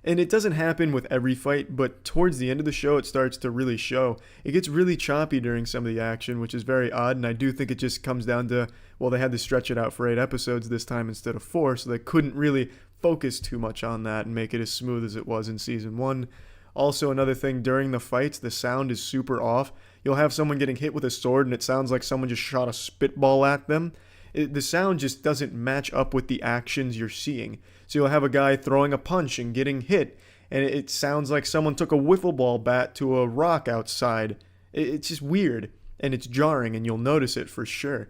And it doesn't happen with every fight, but towards the end of the show, it starts to really show. It gets really choppy during some of the action, which is very odd, and I do think it just comes down to, well, they had to stretch it out for 8 episodes this time instead of 4, so they couldn't really focus too much on that and make it as smooth as it was in season 1. Also, another thing, during the fights, the sound is super off. You'll have someone getting hit with a sword, and it sounds like someone just shot a spitball at them. The sound just doesn't match up with the actions you're seeing. So you'll have a guy throwing a punch and getting hit, and it sounds like someone took a wiffle ball bat to a rock outside. It's just weird, and it's jarring, and you'll notice it for sure.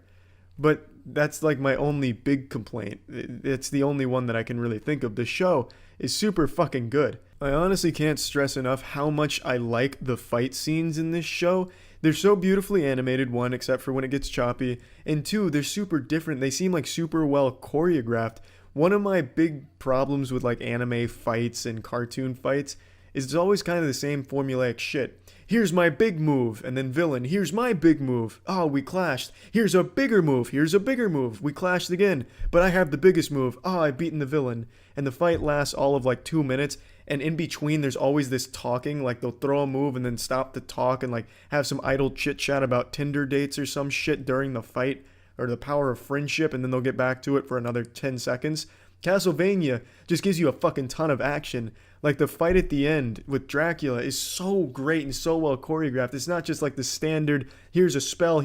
But that's like my only big complaint. It's the only one that I can really think of. The show is super fucking good. I honestly can't stress enough how much I like the fight scenes in this show. They're so beautifully animated, one, except for when it gets choppy, and two, they're super different. They seem like super well choreographed. One of my big problems with like anime fights and cartoon fights is it's always kind of the same formulaic shit. Here's my big move, and then villain, here's my big move. Oh, we clashed. Here's a bigger move, here's a bigger move. We clashed again, but I have the biggest move. Oh, I've beaten the villain. And the fight lasts all of like 2 minutes, and in between there's always this talking, like they'll throw a move and then stop to talk and like have some idle chit chat about Tinder dates or some shit during the fight, or the power of friendship, and then they'll get back to it for another 10 seconds. Castlevania just gives you a fucking ton of action. Like, the fight at the end with Dracula is so great and so well choreographed. It's not just like the standard, here's a spell,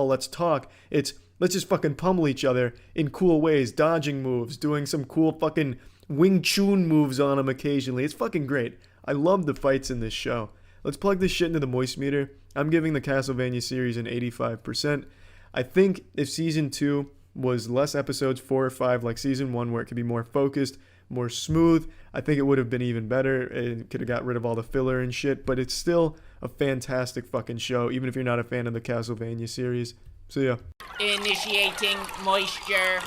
let's talk. It's, let's just fucking pummel each other in cool ways, dodging moves, doing some cool fucking Wing Chun moves on them occasionally. It's fucking great. I love the fights in this show. Let's plug this shit into the moist meter. I'm giving the Castlevania series an 85%. I think if season 2 was less episodes, 4 or 5, like season 1, where it could be more focused, more smooth, I think it would have been even better. It could have got rid of all the filler and shit, but it's still a fantastic fucking show, even if you're not a fan of the Castlevania series. So yeah. Initiating moisture.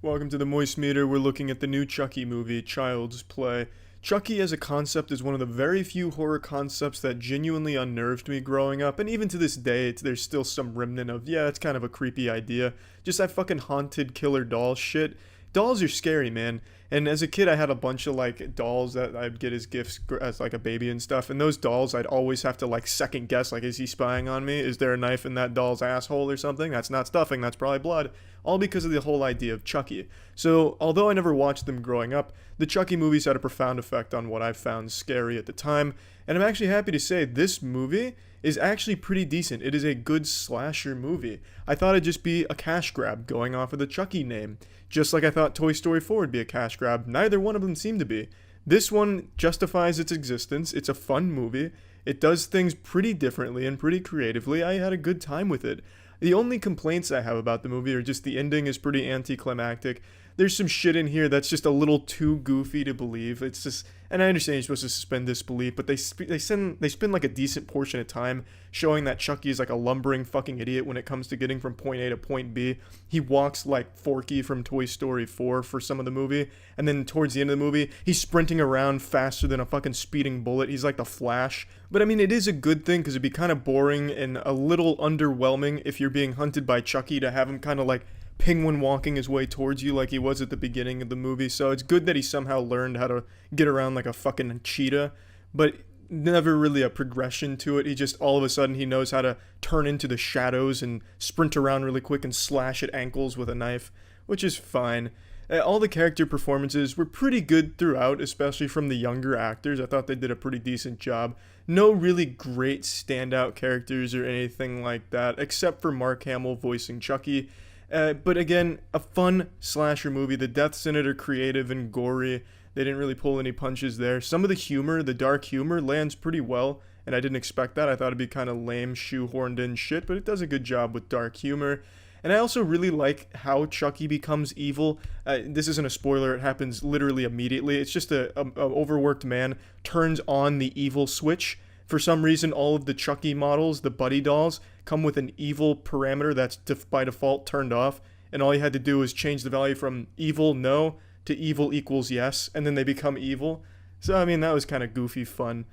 Welcome to the Moist Meter. We're looking at the new Chucky movie, Child's Play. Chucky as a concept is one of the very few horror concepts that genuinely unnerved me growing up, and even to this day, there's still some remnant of, yeah, it's kind of a creepy idea. Just that fucking haunted killer doll shit. Dolls are scary, man. And as a kid, I had a bunch of, like, dolls that I'd get as gifts as, like, a baby and stuff. And those dolls, I'd always have to, like, second guess, like, is he spying on me? Is there a knife in that doll's asshole or something? That's not stuffing, that's probably blood. All because of the whole idea of Chucky. So, although I never watched them growing up, the Chucky movies had a profound effect on what I found scary at the time. And I'm actually happy to say this movie is actually pretty decent. It is a good slasher movie. I thought it'd just be a cash grab going off of the Chucky name. Just like I thought Toy Story 4 would be a cash grab. Neither one of them seem to be. This one justifies its existence. It's a fun movie. It does things pretty differently and pretty creatively. I had a good time with it. The only complaints I have about the movie are just the ending is pretty anticlimactic. There's some shit in here that's just a little too goofy to believe. It's just, and I understand you're supposed to suspend disbelief, but they spend like a decent portion of time showing that Chucky is like a lumbering fucking idiot when it comes to getting from point A to point B. He walks like Forky from Toy Story 4 for some of the movie, and then towards the end of the movie, he's sprinting around faster than a fucking speeding bullet. He's like the Flash. But I mean, it is a good thing because it'd be kind of boring and a little underwhelming if you're being hunted by Chucky to have him kind of like penguin walking his way towards you like he was at the beginning of the movie. So it's good that he somehow learned how to get around like a fucking cheetah, but never really a progression to it. He just, all of a sudden, he knows how to turn into the shadows and sprint around really quick and slash at ankles with a knife, which is fine. All the character performances were pretty good throughout, especially from the younger actors. I thought they did a pretty decent job. No really great standout characters or anything like that, except for Mark Hamill voicing Chucky. But again, a fun slasher movie. The deaths in it are creative and gory. They didn't really pull any punches there. Some of the humor, the dark humor, lands pretty well, and I didn't expect that. I thought it'd be kind of lame, shoehorned in shit, but it does a good job with dark humor. And I also really like how Chucky becomes evil. This isn't a spoiler, it happens literally immediately. It's just a overworked man turns on the evil switch. For some reason, all of the Chucky models, the Buddy dolls, come with an evil parameter that's by default turned off, and all you had to do was change the value from evil no to evil equals yes, and then they become evil. So, I mean, that was kind of goofy fun.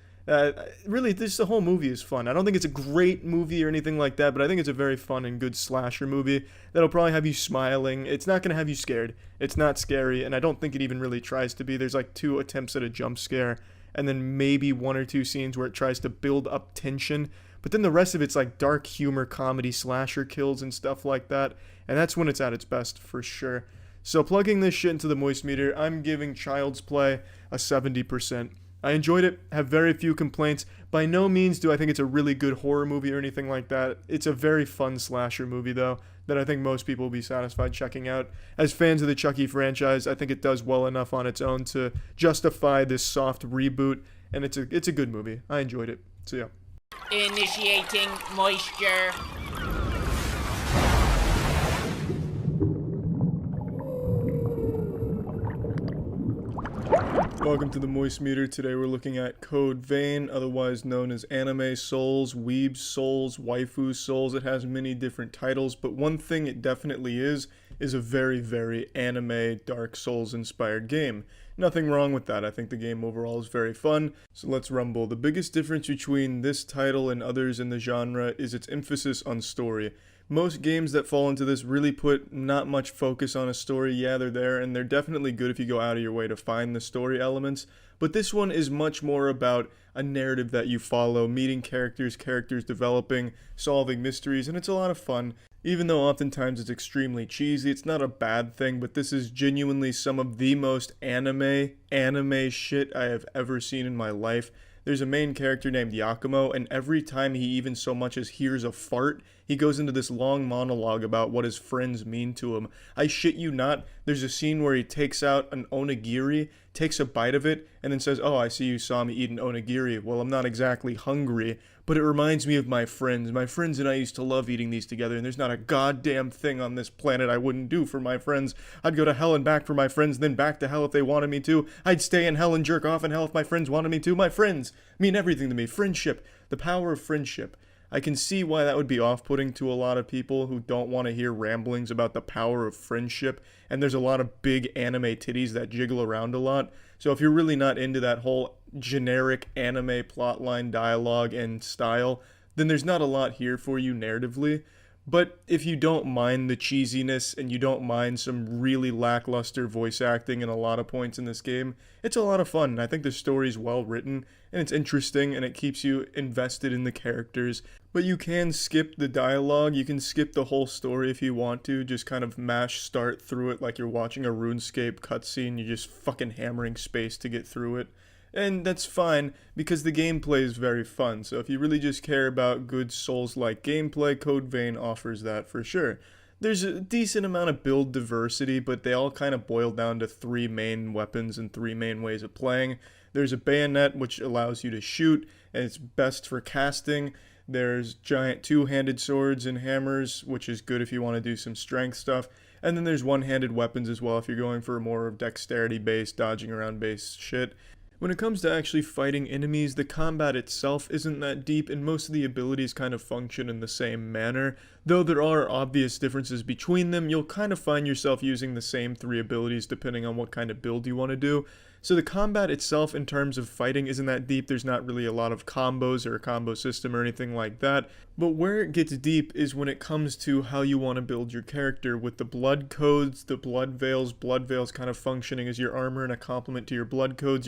Really, the whole movie is fun. I don't think it's a great movie or anything like that, but I think it's a very fun and good slasher movie that'll probably have you smiling. It's not going to have you scared. It's not scary, and I don't think it even really tries to be. There's like 2 attempts at a jump scare, and then maybe 1 or 2 scenes where it tries to build up tension, but then the rest of it's like dark humor, comedy, slasher kills and stuff like that, and that's when it's at its best for sure. So plugging this shit into the moist meter, I'm giving Child's Play a 70%. I enjoyed it, have very few complaints. By no means do I think it's a really good horror movie or anything like that. It's a very fun slasher movie, though, that I think most people will be satisfied checking out. As fans of the Chucky franchise, I think it does well enough on its own to justify this soft reboot, and it's a good movie. I enjoyed it. So yeah. Initiating moisture. Welcome to the Moist Meter. Today we're looking at Code Vein, otherwise known as Anime Souls, Weeb Souls, Waifu Souls. It has many different titles, but one thing it definitely is a very, very anime Dark Souls inspired game. Nothing wrong with that. I think the game overall is very fun. So let's rumble. The biggest difference between this title and others in the genre is its emphasis on story. Most games that fall into this really put not much focus on a story. Yeah, they're there, and they're definitely good if you go out of your way to find the story elements. But this one is much more about a narrative that you follow, meeting characters developing, solving mysteries, and it's a lot of fun. Even though oftentimes it's extremely cheesy, it's not a bad thing, but this is genuinely some of the most anime shit I have ever seen in my life. There's a main character named Yakumo, and every time he even so much as hears a fart, he goes into this long monologue about what his friends mean to him. I shit you not, there's a scene where he takes out an onigiri, takes a bite of it, and then says, "Oh, I see you saw me eat an onigiri. Well, I'm not exactly hungry, but it reminds me of my friends. My friends and I used to love eating these together, and there's not a goddamn thing on this planet I wouldn't do for my friends. I'd go to hell and back for my friends, then back to hell if they wanted me to. I'd stay in hell and jerk off in hell if my friends wanted me to. My friends mean everything to me. Friendship. The power of friendship." I can see why that would be off-putting to a lot of people who don't want to hear ramblings about the power of friendship, and there's a lot of big anime titties that jiggle around a lot. So if you're really not into that whole generic anime plotline dialogue and style, then there's not a lot here for you narratively. But if you don't mind the cheesiness and you don't mind some really lackluster voice acting in a lot of points in this game, it's a lot of fun. I think the story's well written and it's interesting and it keeps you invested in the characters. But you can skip the dialogue, you can skip the whole story if you want to, just kind of mash start through it like you're watching a RuneScape cutscene, you're just fucking hammering space to get through it. And that's fine, because the gameplay is very fun, so if you really just care about good Souls-like gameplay, Code Vein offers that for sure. There's a decent amount of build diversity, but they all kind of boil down to 3 main weapons and 3 main ways of playing. There's a bayonet, which allows you to shoot, and it's best for casting. There's giant 2-handed swords and hammers, which is good if you want to do some strength stuff. And then there's one-handed weapons as well if you're going for more of dexterity-based, dodging around-based shit. When it comes to actually fighting enemies, the combat itself isn't that deep, and most of the abilities kind of function in the same manner. Though there are obvious differences between them, you'll kind of find yourself using the same 3 abilities depending on what kind of build you want to do. So the combat itself in terms of fighting isn't that deep. There's not really a lot of combos or a combo system or anything like that. But where it gets deep is when it comes to how you want to build your character with the blood codes, the blood veils kind of functioning as your armor and a complement to your blood codes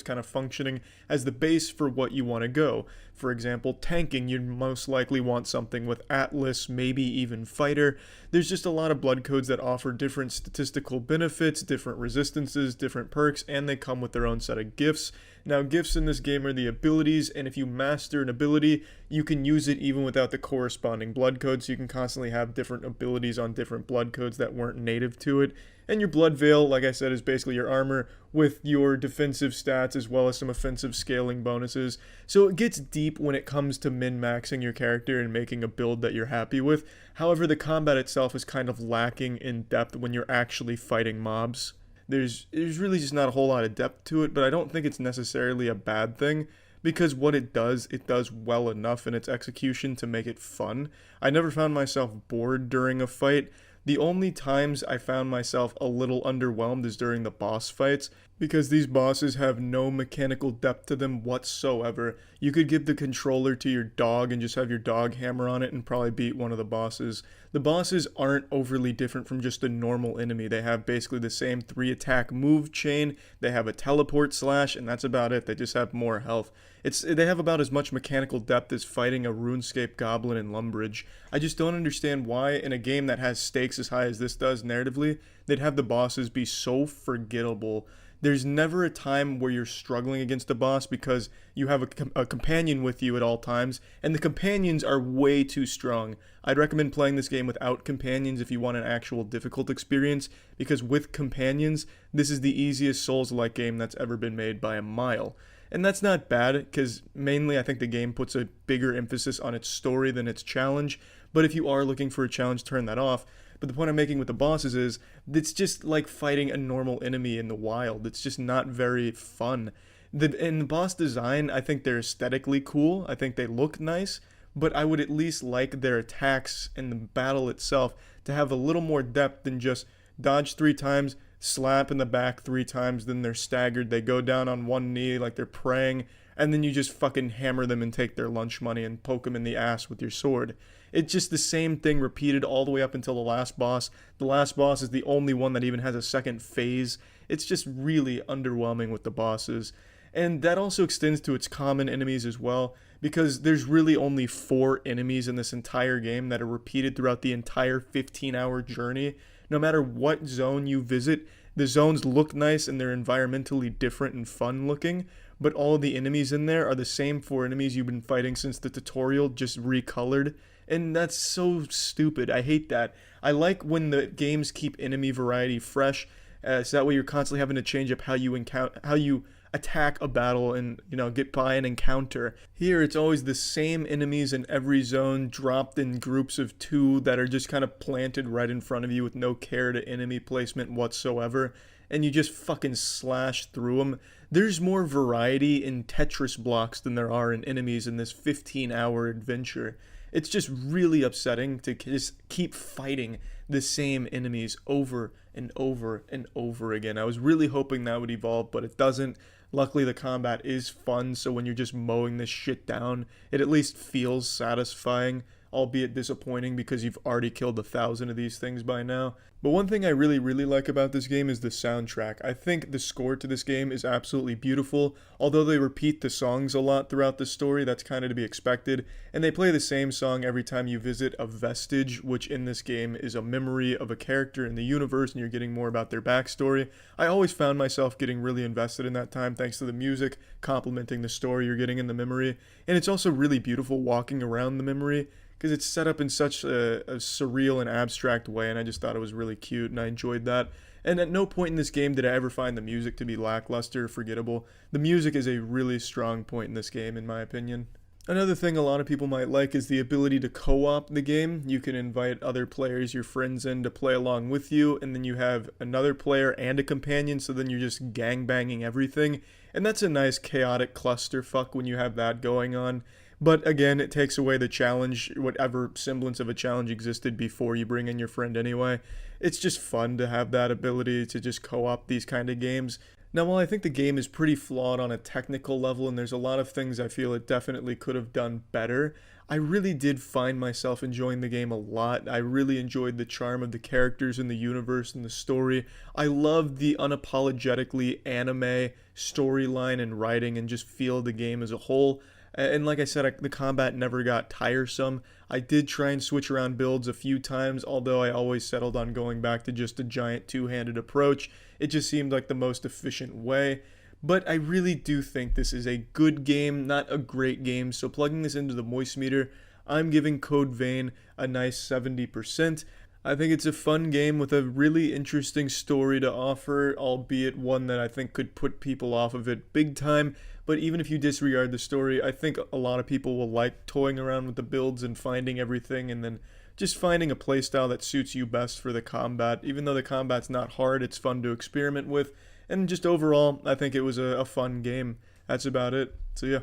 kind of functioning as the base for what you want to go. For example, tanking, you'd most likely want something with Atlas, maybe even Fighter. There's just a lot of blood codes that offer different statistical benefits, different resistances, different perks, and they come with their own set of gifts. Now, gifts in this game are the abilities, and if you master an ability, you can use it even without the corresponding blood code, so you can constantly have different abilities on different blood codes that weren't native to it. And your blood veil, like I said, is basically your armor with your defensive stats as well as some offensive scaling bonuses. So it gets deep when it comes to min-maxing your character and making a build that you're happy with. However, the combat itself is kind of lacking in depth when you're actually fighting mobs. There's really just not a whole lot of depth to it, but I don't think it's necessarily a bad thing. because what it does well enough in its execution to make it fun. I never found myself bored during a fight. The only times I found myself a little underwhelmed is during the boss fights, because these bosses have no mechanical depth to them whatsoever. You could give the controller to your dog and just have your dog hammer on it and probably beat one of the bosses. The bosses aren't overly different from just a normal enemy. They have basically the same 3-attack move chain, they have a teleport slash, and that's about it. They just have more health. They have about as much mechanical depth as fighting a RuneScape goblin in Lumbridge. I just don't understand why, in a game that has stakes as high as this does narratively, they'd have the bosses be so forgettable. There's never a time where you're struggling against a boss because you have a companion with you at all times, and the companions are way too strong. I'd recommend playing this game without companions if you want an actual difficult experience, because with companions, this is the easiest Souls-like game that's ever been made by a mile. And that's not bad, because mainly I think the game puts a bigger emphasis on its story than its challenge, but if you are looking for a challenge, turn that off. But the point I'm making with the bosses is, it's just like fighting a normal enemy in the wild. It's just not very fun. In the boss design, I think they're aesthetically cool. I think they look nice, but I would at least like their attacks and the battle itself to have a little more depth than just dodge 3 times, slap in the back 3 times, then they're staggered, they go down on one knee like they're praying, and then you just fucking hammer them and take their lunch money and poke them in the ass with your sword. It's just the same thing repeated all the way up until the last boss. The last boss is the only one that even has a second phase. It's just really underwhelming with the bosses. And that also extends to its common enemies as well, because there's really only 4 enemies in this entire game that are repeated throughout the entire 15-hour journey. No matter what zone you visit, the zones look nice and they're environmentally different and fun looking, but all of the enemies in there are the same 4 enemies you've been fighting since the tutorial, just recolored. And that's so stupid. I hate that. I like when the games keep enemy variety fresh, so that way you're constantly having to change up how you attack a battle and, get by an encounter. Here, it's always the same enemies in every zone, dropped in groups of 2 that are just kind of planted right in front of you with no care to enemy placement whatsoever, and you just fucking slash through them. There's more variety in Tetris blocks than there are in enemies in this 15-hour adventure. It's just really upsetting to just keep fighting the same enemies over and over and over again. I was really hoping that would evolve, but it doesn't. Luckily, the combat is fun, so when you're just mowing this shit down, it at least feels satisfying, albeit disappointing because you've already killed 1,000 of these things by now. But one thing I really like about this game is the soundtrack. I think the score to this game is absolutely beautiful. Although they repeat the songs a lot throughout the story, that's kind of to be expected. And they play the same song every time you visit a vestige, which in this game is a memory of a character in the universe, and you're getting more about their backstory. I always found myself getting really invested in that time thanks to the music complementing the story you're getting in the memory. And it's also really beautiful walking around the memory, because it's set up in such a surreal and abstract way, and I just thought it was really cute, and I enjoyed that. And at no point in this game did I ever find the music to be lackluster or forgettable. The music is a really strong point in this game, in my opinion. Another thing a lot of people might like is the ability to co-op the game. You can invite other players, your friends, in to play along with you, and then you have another player and a companion, so then you're just gangbanging everything. And that's a nice chaotic clusterfuck when you have that going on. But again, it takes away the challenge, whatever semblance of a challenge existed before you bring in your friend anyway. It's just fun to have that ability to just co-op these kind of games. Now, while I think the game is pretty flawed on a technical level, and there's a lot of things I feel it definitely could have done better, I really did find myself enjoying the game a lot. I really enjoyed the charm of the characters in the universe and the story. I loved the unapologetically anime storyline and writing and just feel of the game as a whole. And like I said, the combat never got tiresome. I did try and switch around builds a few times, although I always settled on going back to just a giant two-handed approach. It just seemed like the most efficient way. But I really do think this is a good game, not a great game. So plugging this into the moistmeter, I'm giving Code Vein a nice 70%. I think it's a fun game with a really interesting story to offer, albeit one that I think could put people off of it big time. But even if you disregard the story, I think a lot of people will like toying around with the builds and finding everything, and then just finding a playstyle that suits you best for the combat. Even though the combat's not hard, it's fun to experiment with. And just overall, I think it was a fun game. That's about it. So yeah.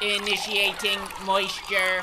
Initiating moisture.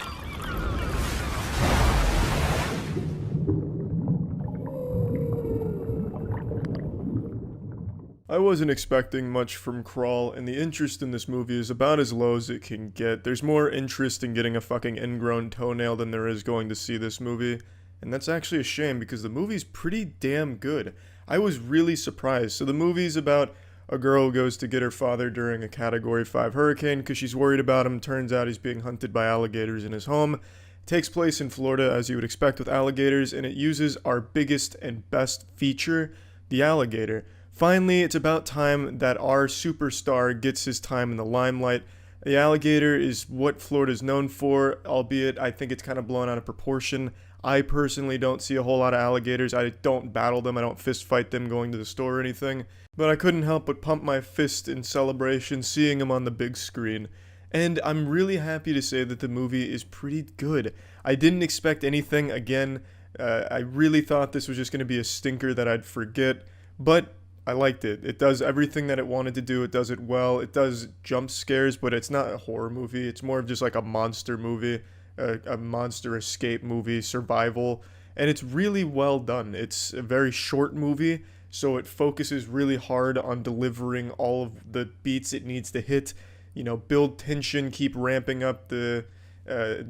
I wasn't expecting much from Crawl, and the interest in this movie is about as low as it can get. There's more interest in getting a fucking ingrown toenail than there is going to see this movie, and that's actually a shame because the movie's pretty damn good. I was really surprised. So the movie's about a girl who goes to get her father during a Category 5 hurricane because she's worried about him. Turns out he's being hunted by alligators in his home. It takes place in Florida, as you would expect with alligators, and it uses our biggest and best feature, the alligator. Finally, it's about time that our superstar gets his time in the limelight. The alligator is what Florida's known for, albeit I think it's kind of blown out of proportion. I personally don't see a whole lot of alligators. I don't battle them. I don't fist fight them going to the store or anything. But I couldn't help but pump my fist in celebration seeing him on the big screen. And I'm really happy to say that the movie is pretty good. I didn't expect anything. Again, I really thought this was just going to be a stinker that I'd forget. But I liked it. It does everything that it wanted to do. It does it well. It does jump scares, but it's not a horror movie. It's more of just like a monster movie, a monster escape movie, survival. And it's really well done. It's a very short movie, so it focuses really hard on delivering all of the beats it needs to hit. You know, build tension, keep ramping up the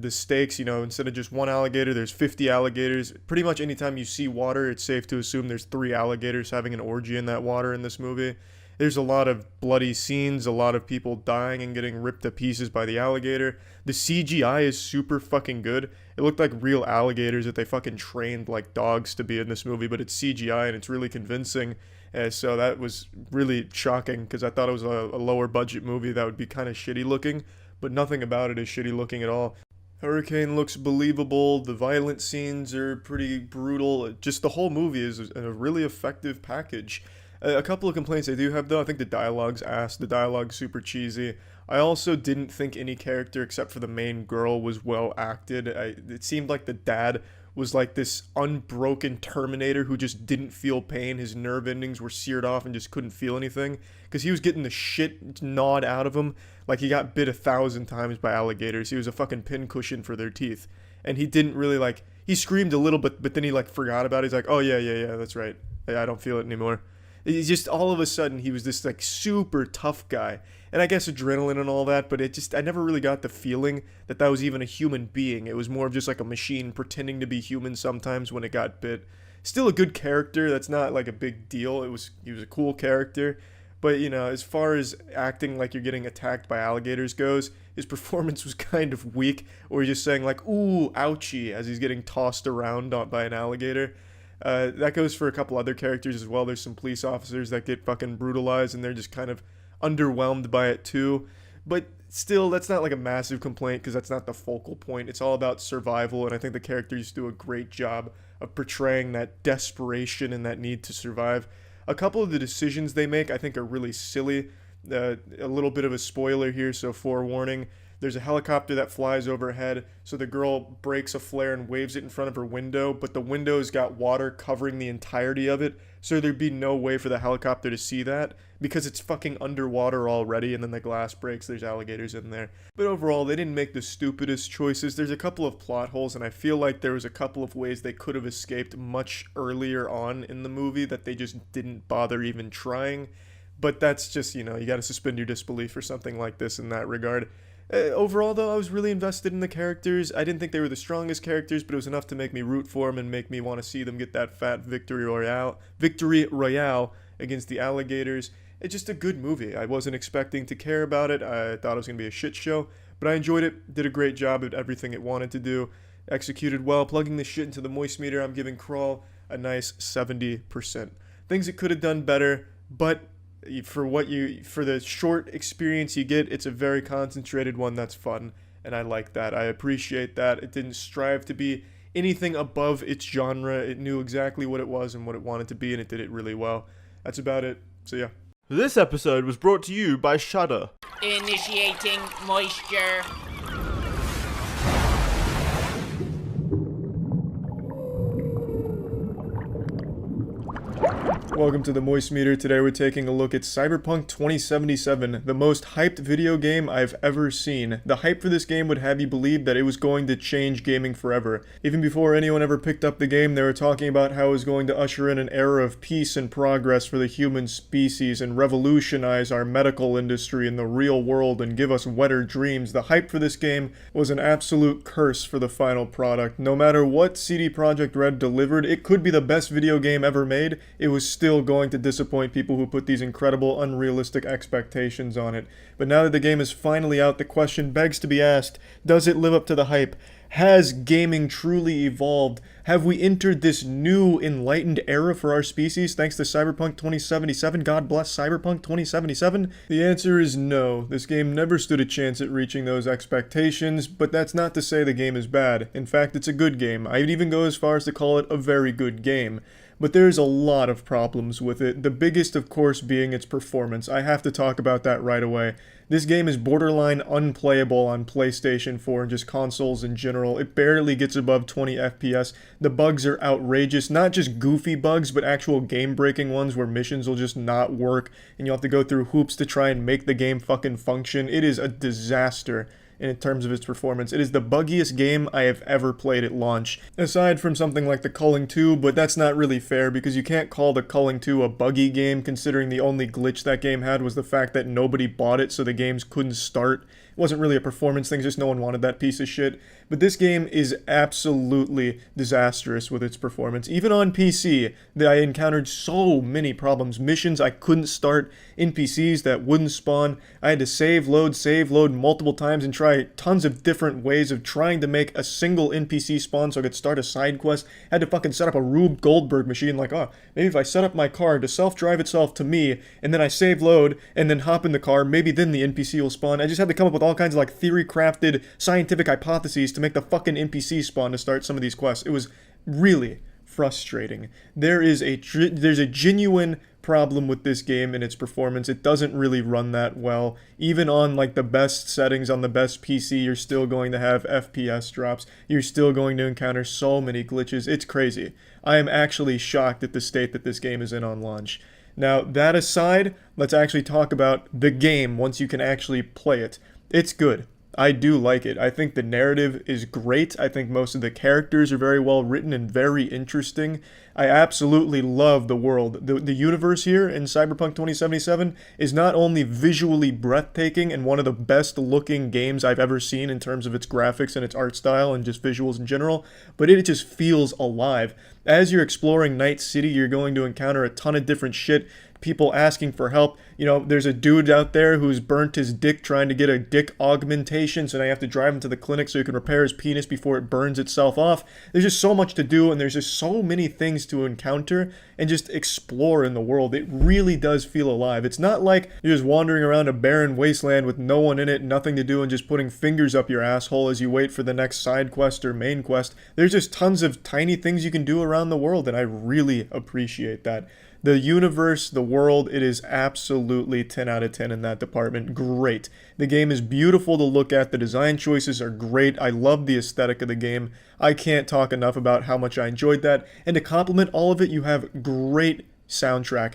stakes. You know, instead of just one alligator, there's 50 alligators. Pretty much anytime you see water, it's safe to assume there's 3 alligators having an orgy in that water in this movie. There's a lot of bloody scenes, a lot of people dying and getting ripped to pieces by the alligator. The CGI is super fucking good. It looked like real alligators that they fucking trained like dogs to be in this movie, but it's CGI and it's really convincing. So that was really shocking because I thought it was a lower budget movie that would be kind of shitty looking, but nothing about it is shitty looking at all. Hurricane looks believable, the violent scenes are pretty brutal, just the whole movie is a really effective package. A couple of complaints I do have though, I think the dialogue's ass, the dialogue's super cheesy. I also didn't think any character except for the main girl was well acted. It seemed like the dad was like this unbroken Terminator who just didn't feel pain. His nerve endings were seared off and just couldn't feel anything because he was getting the shit gnawed out of him like he got bit 1,000 times by alligators. He was a fucking pincushion for their teeth, and he didn't really like. He screamed a little bit, but then he like forgot about it. He's like, oh yeah, that's right. I don't feel it anymore. He's just all of a sudden he was this like super tough guy, and I guess adrenaline and all that, but I never really got the feeling that that was even a human being. It was more of just like a machine pretending to be human sometimes when it got bit. Still a good character. That's not like a big deal. He was a cool character, but you know, as far as acting like you're getting attacked by alligators goes, his performance was kind of weak, or he's just saying like ooh ouchie as he's getting tossed around by an alligator. That goes for a couple other characters as well. There's some police officers that get fucking brutalized and they're just kind of underwhelmed by it too. But still, that's not like a massive complaint because that's not the focal point. It's all about survival, and I think the characters do a great job of portraying that desperation and that need to survive. A couple of the decisions they make I think are really silly. A little bit of a spoiler here, so forewarning. There's a helicopter that flies overhead, so the girl breaks a flare and waves it in front of her window, but the window's got water covering the entirety of it, so there'd be no way for the helicopter to see that, because it's fucking underwater already, and then the glass breaks, there's alligators in there. But overall, they didn't make the stupidest choices. There's a couple of plot holes, and I feel like there was a couple of ways they could have escaped much earlier on in the movie that they just didn't bother even trying. But that's just, you know, you gotta suspend your disbelief for something like this in that regard. Overall, though, I was really invested in the characters. I didn't think they were the strongest characters, but it was enough to make me root for them and make me want to see them get that fat victory royale against the alligators. It's just a good movie. I wasn't expecting to care about it. I thought it was going to be a shit show, but I enjoyed it. Did a great job at everything it wanted to do. Executed well. Plugging the shit into the moist meter, I'm giving Crawl a nice 70%. Things it could have done better, but for the short experience you get, it's a very concentrated one that's fun, and I like that. I appreciate that. It didn't strive to be anything above its genre. It knew exactly what it was and what it wanted to be, and it did it really well. That's about it. So yeah. This episode was brought to you by Shudder. Initiating moisture. Welcome to the moistmeter. Today we're taking a look at Cyberpunk 2077, the most hyped video game I've ever seen. The hype for this game would have you believe that it was going to change gaming forever. Even before anyone ever picked up the game, they were talking about how it was going to usher in an era of peace and progress for the human species and revolutionize our medical industry in the real world and give us wetter dreams. The hype for this game was an absolute curse for the final product. No matter what CD Projekt Red delivered, it could be the best video game ever made. It was still going to disappoint people who put these incredible, unrealistic expectations on it. But now that the game is finally out, the question begs to be asked, does it live up to the hype? Has gaming truly evolved? Have we entered this new, enlightened era for our species thanks to Cyberpunk 2077? God bless Cyberpunk 2077? The answer is no. This game never stood a chance at reaching those expectations, but that's not to say the game is bad. In fact, it's a good game. I'd even go as far as to call it a very good game. But there's a lot of problems with it, the biggest of course being its performance. I have to talk about that right away. This game is borderline unplayable on PlayStation 4 and just consoles in general. It barely gets above 20 FPS. The bugs are outrageous, not just goofy bugs, but actual game-breaking ones where missions will just not work and you'll have to go through hoops to try and make the game fucking function. It is a disaster in terms of its performance. It is the buggiest game I have ever played at launch, aside from something like the Culling 2, but that's not really fair because you can't call the Culling 2 a buggy game considering the only glitch that game had was the fact that nobody bought it so the games couldn't start. It wasn't really a performance thing, just no one wanted that piece of shit. But this game is absolutely disastrous with its performance. Even on PC, I encountered so many problems. Missions I couldn't start, NPCs that wouldn't spawn. I had to save, load multiple times and try tons of different ways of trying to make a single NPC spawn so I could start a side quest. I had to fucking set up a Rube Goldberg machine like, oh, maybe if I set up my car to self-drive itself to me, and then I save load, and then hop in the car, maybe then the NPC will spawn. I just had to come up with all kinds of like theory-crafted scientific hypotheses to make the fucking NPC spawn to start some of these quests. It was really frustrating. There's a genuine problem with this game and its performance. It doesn't really run that well. Even on like the best settings on the best PC, you're still going to have FPS drops. You're still going to encounter so many glitches. It's crazy. I am actually shocked at the state that this game is in on launch. Now, that aside, let's actually talk about the game once you can actually play it. It's good. I do like it. I think the narrative is great. I think most of the characters are very well written and very interesting. I absolutely love the world. The universe here in Cyberpunk 2077 is not only visually breathtaking and one of the best looking games I've ever seen in terms of its graphics and its art style and just visuals in general, but it just feels alive. As you're exploring Night City, you're going to encounter a ton of different shit. People asking for help. You know, there's a dude out there who's burnt his dick trying to get a dick augmentation, so now you have to drive him to the clinic so he can repair his penis before it burns itself off. There's just so much to do, and there's just so many things to encounter and just explore in the world. It really does feel alive. It's not like you're just wandering around a barren wasteland with no one in it, nothing to do, and just putting fingers up your asshole as you wait for the next side quest or main quest. There's just tons of tiny things you can do around the world, and I really appreciate that. The universe, the world, it is absolutely 10 out of 10 in that department. Great. The game is beautiful to look at. The design choices are great. I love the aesthetic of the game. I can't talk enough about how much I enjoyed that. And to complement all of it, you have great soundtrack.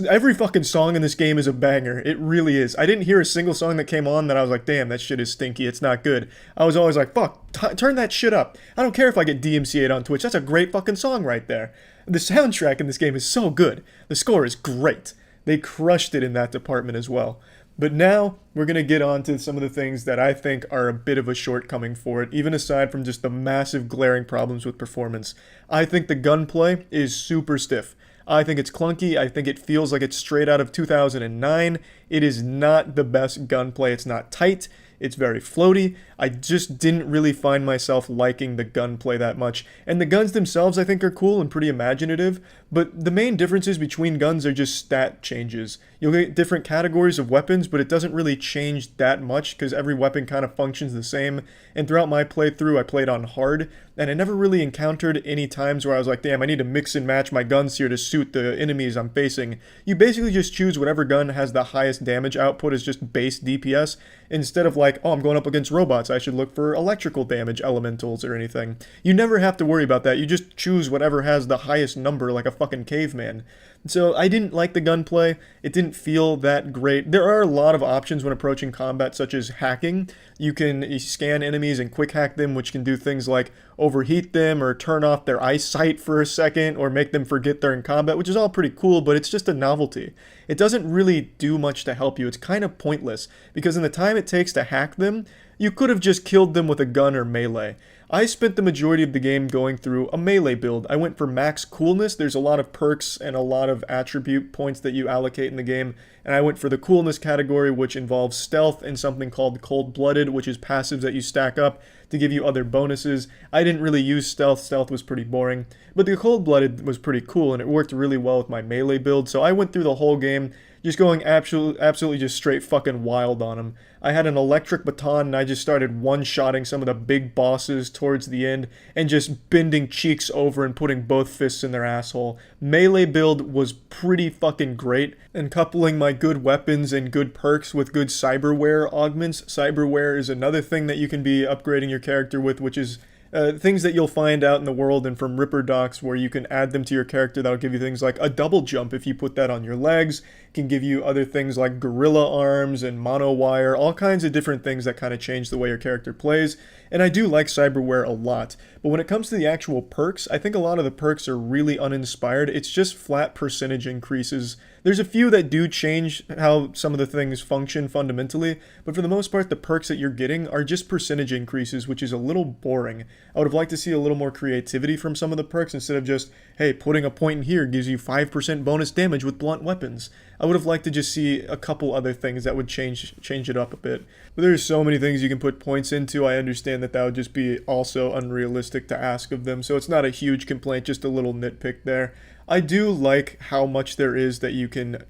Every fucking song in this game is a banger. It really is. I didn't hear a single song that came on that I was like, damn, that shit is stinky. It's not good. I was always like, fuck, turn that shit up. I don't care if I get DMCA'd on Twitch. That's a great fucking song right there. The soundtrack in this game is so good. The score is great. They crushed it in that department as well. But now, we're going to get on to some of the things that I think are a bit of a shortcoming for it, even aside from just the massive glaring problems with performance. I think the gunplay is super stiff. I think it's clunky. I think it feels like it's straight out of 2009. It is not the best gunplay. It's not tight. It's very floaty. I just didn't really find myself liking the gunplay that much. And the guns themselves I think are cool and pretty imaginative, but the main differences between guns are just stat changes. You'll get different categories of weapons, but it doesn't really change that much because every weapon kind of functions the same. And throughout my playthrough, I played on hard, and I never really encountered any times where I was like, damn, I need to mix and match my guns here to suit the enemies I'm facing. You basically just choose whatever gun has the highest damage output as just base DPS, instead of like, oh, I'm going up against robots, I should look for electrical damage elementals or anything. You never have to worry about that. You just choose whatever has the highest number like a fucking caveman. So I didn't like the gunplay. It didn't feel that great. There are a lot of options when approaching combat, such as hacking. You can scan enemies and quick hack them, which can do things like overheat them or turn off their eyesight for a second or make them forget they're in combat, which is all pretty cool, but it's just a novelty. It doesn't really do much to help you. It's kind of pointless because in the time it takes to hack them, you could have just killed them with a gun or melee. I spent the majority of the game going through a melee build. I went for max coolness. There's a lot of perks and a lot of attribute points that you allocate in the game, and I went for the coolness category, which involves stealth and something called cold-blooded, which is passives that you stack up to give you other bonuses. I didn't really use stealth. Stealth was pretty boring, but the cold-blooded was pretty cool, and it worked really well with my melee build, so I went through the whole game just going absolutely just straight fucking wild on him. I had an electric baton and I just started one-shotting some of the big bosses towards the end and just bending cheeks over and putting both fists in their asshole. Melee build was pretty fucking great, and coupling my good weapons and good perks with good cyberware augments. Cyberware is another thing that you can be upgrading your character with, which is things that you'll find out in the world and from Ripper docs where you can add them to your character. That'll give you things like a double jump if you put that on your legs. It can give you other things like gorilla arms and mono wire, all kinds of different things that kind of change the way your character plays. And I do like cyberware a lot. But when it comes to the actual perks, I think a lot of the perks are really uninspired. It's just flat percentage increases. There's a few that do change how some of the things function fundamentally, but for the most part, the perks that you're getting are just percentage increases, which is a little boring. I would have liked to see a little more creativity from some of the perks instead of just, hey, putting a point in here gives you 5% bonus damage with blunt weapons. I would have liked to just see a couple other things that would change it up a bit. But there's so many things you can put points into. I understand that would just be also unrealistic to ask of them, so it's not a huge complaint, just a little nitpick there. I do like how much there is that you can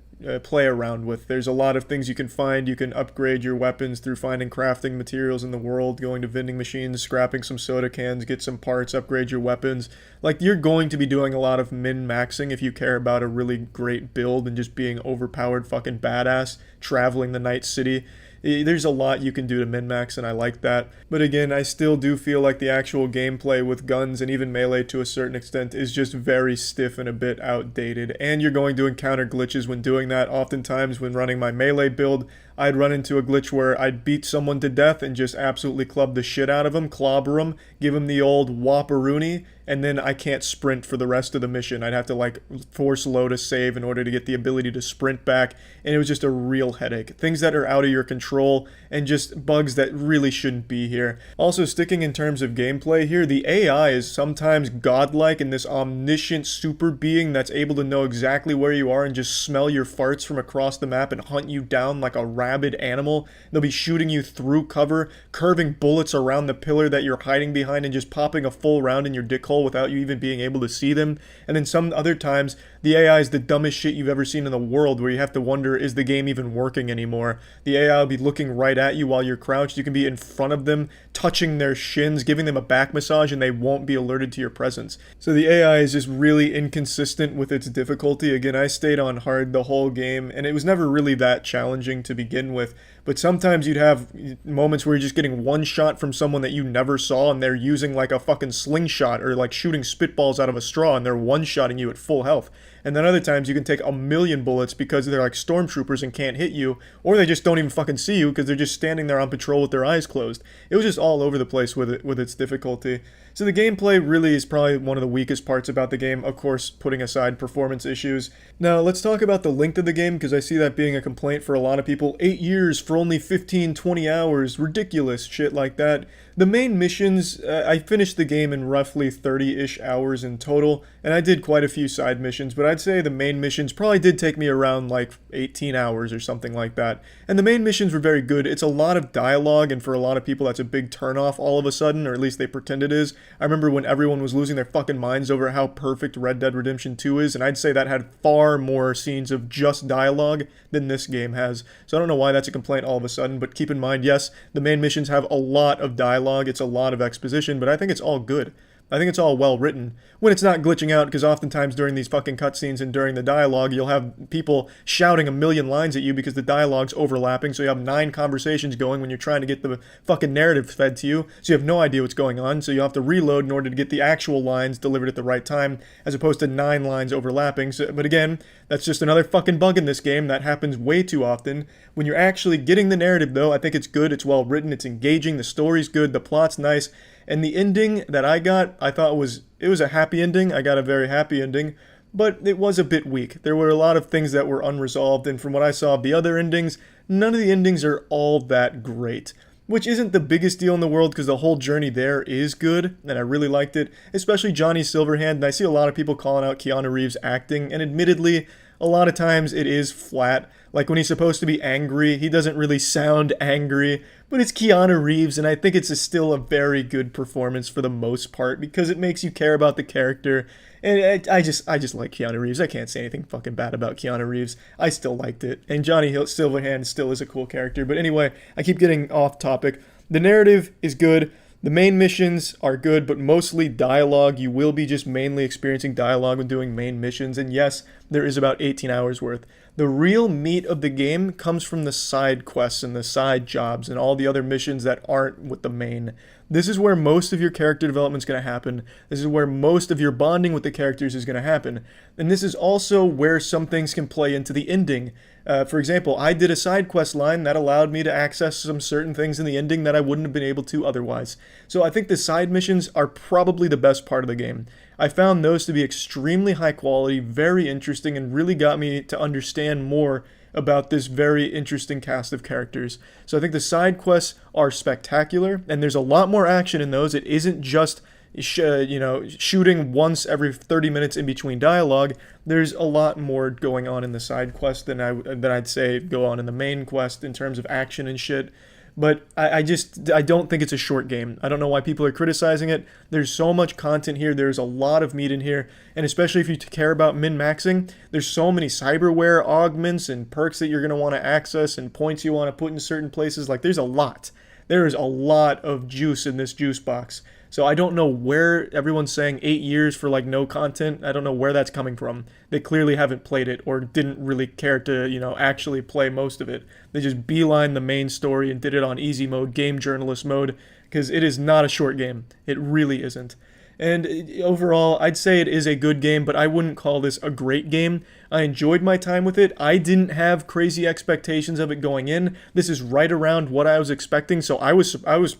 play around with. There's a lot of things you can find. You can upgrade your weapons through finding crafting materials in the world, going to vending machines, scrapping some soda cans, get some parts, upgrade your weapons. Like, you're going to be doing a lot of min-maxing if you care about a really great build and just being overpowered fucking badass, traveling the night city. There's a lot you can do to min-max, and I like that. But again, I still do feel like the actual gameplay with guns and even melee to a certain extent is just very stiff and a bit outdated. And you're going to encounter glitches when doing that. Oftentimes when running my melee build, I'd run into a glitch where I'd beat someone to death and just absolutely club the shit out of them, clobber them, give them the old whopperoonie, and then I can't sprint for the rest of the mission. I'd have to like force load a save in order to get the ability to sprint back, and it was just a real headache. Things that are out of your control and just bugs that really shouldn't be here. Also, sticking in terms of gameplay here, the AI is sometimes godlike in this omniscient super being that's able to know exactly where you are and just smell your farts from across the map and hunt you down like a rabid animal. They'll be shooting you through cover, curving bullets around the pillar that you're hiding behind and just popping a full round in your dick hole without you even being able to see them. And then some other times, the AI is the dumbest shit you've ever seen in the world, where you have to wonder, is the game even working anymore? The AI will be looking right at you while you're crouched. You can be in front of them, touching their shins, giving them a back massage, and they won't be alerted to your presence. So the AI is just really inconsistent with its difficulty. Again, I stayed on hard the whole game, and it was never really that challenging to begin with. But sometimes you'd have moments where you're just getting one shot from someone that you never saw, and they're using like a fucking slingshot or like shooting spitballs out of a straw, and they're one-shotting you at full health. And then other times you can take 1,000,000 bullets because they're like stormtroopers and can't hit you, or they just don't even fucking see you because they're just standing there on patrol with their eyes closed. It was just all over the place with its difficulty. So the gameplay really is probably one of the weakest parts about the game, of course, putting aside performance issues. Now, let's talk about the length of the game, because I see that being a complaint for a lot of people. 8 years for only 15-20 hours, ridiculous, shit like that. The main missions, I finished the game in roughly 30-ish hours in total, and I did quite a few side missions, but I'd say the main missions probably did take me around like 18 hours or something like that. And the main missions were very good. It's a lot of dialogue, and for a lot of people that's a big turnoff all of a sudden, or at least they pretend it is. I remember when everyone was losing their fucking minds over how perfect Red Dead Redemption 2 is, and I'd say that had far more scenes of just dialogue than this game has. So I don't know why that's a complaint all of a sudden, but keep in mind, yes, the main missions have a lot of dialogue, it's a lot of exposition, but I think it's all good. I think it's all well written. When it's not glitching out, because oftentimes during these fucking cutscenes and during the dialogue, you'll have people shouting a million lines at you because the dialogue's overlapping, so you have 9 conversations going when you're trying to get the fucking narrative fed to you, so you have no idea what's going on, so you have to reload in order to get the actual lines delivered at the right time, as opposed to 9 lines overlapping. But again, that's just another fucking bug in this game. That happens way too often. When you're actually getting the narrative, though, I think it's good, it's well written, it's engaging, the story's good, the plot's nice, and the ending that I got, I thought it was a happy ending. I got a very happy ending, but it was a bit weak. There were a lot of things that were unresolved, and from what I saw of the other endings, none of the endings are all that great. Which isn't the biggest deal in the world, because the whole journey there is good, and I really liked it, especially Johnny Silverhand, and I see a lot of people calling out Keanu Reeves' acting, and admittedly, a lot of times it is flat. Like when he's supposed to be angry, he doesn't really sound angry, but it's Keanu Reeves, and I think it's still a very good performance for the most part, because it makes you care about the character, and I just like Keanu Reeves. I can't say anything fucking bad about Keanu Reeves. I still liked it, and Johnny Silverhand still is a cool character, but anyway, I keep getting off topic. The narrative is good. The main missions are good, but mostly dialogue. You will be just mainly experiencing dialogue when doing main missions, and yes, there is about 18 hours worth. The real meat of the game comes from the side quests and the side jobs and all the other missions that aren't with the main. This is where most of your character development is going to happen. This is where most of your bonding with the characters is going to happen. And this is also where some things can play into the ending. For example, I did a side quest line that allowed me to access some certain things in the ending that I wouldn't have been able to otherwise. So I think the side missions are probably the best part of the game. I found those to be extremely high quality, very interesting, and really got me to understand more about this very interesting cast of characters. So I think the side quests are spectacular, and there's a lot more action in those. It isn't just shooting once every 30 minutes in between dialogue. There's a lot more going on in the side quest than I'd say go on in the main quest in terms of action and shit. But I don't think it's a short game. I don't know why people are criticizing it. There's so much content here. There's a lot of meat in here. And especially if you care about min-maxing, there's so many cyberware augments and perks that you're going to want to access and points you want to put in certain places. Like, there's a lot. There is a lot of juice in this juice box. So I don't know where everyone's saying 8 years for like no content. I don't know where that's coming from. They clearly haven't played it or didn't really care to, actually play most of it. They just beelined the main story and did it on easy mode, game journalist mode, because it is not a short game. It really isn't. And overall, I'd say it is a good game, but I wouldn't call this a great game. I enjoyed my time with it. I didn't have crazy expectations of it going in. This is right around what I was expecting, so I was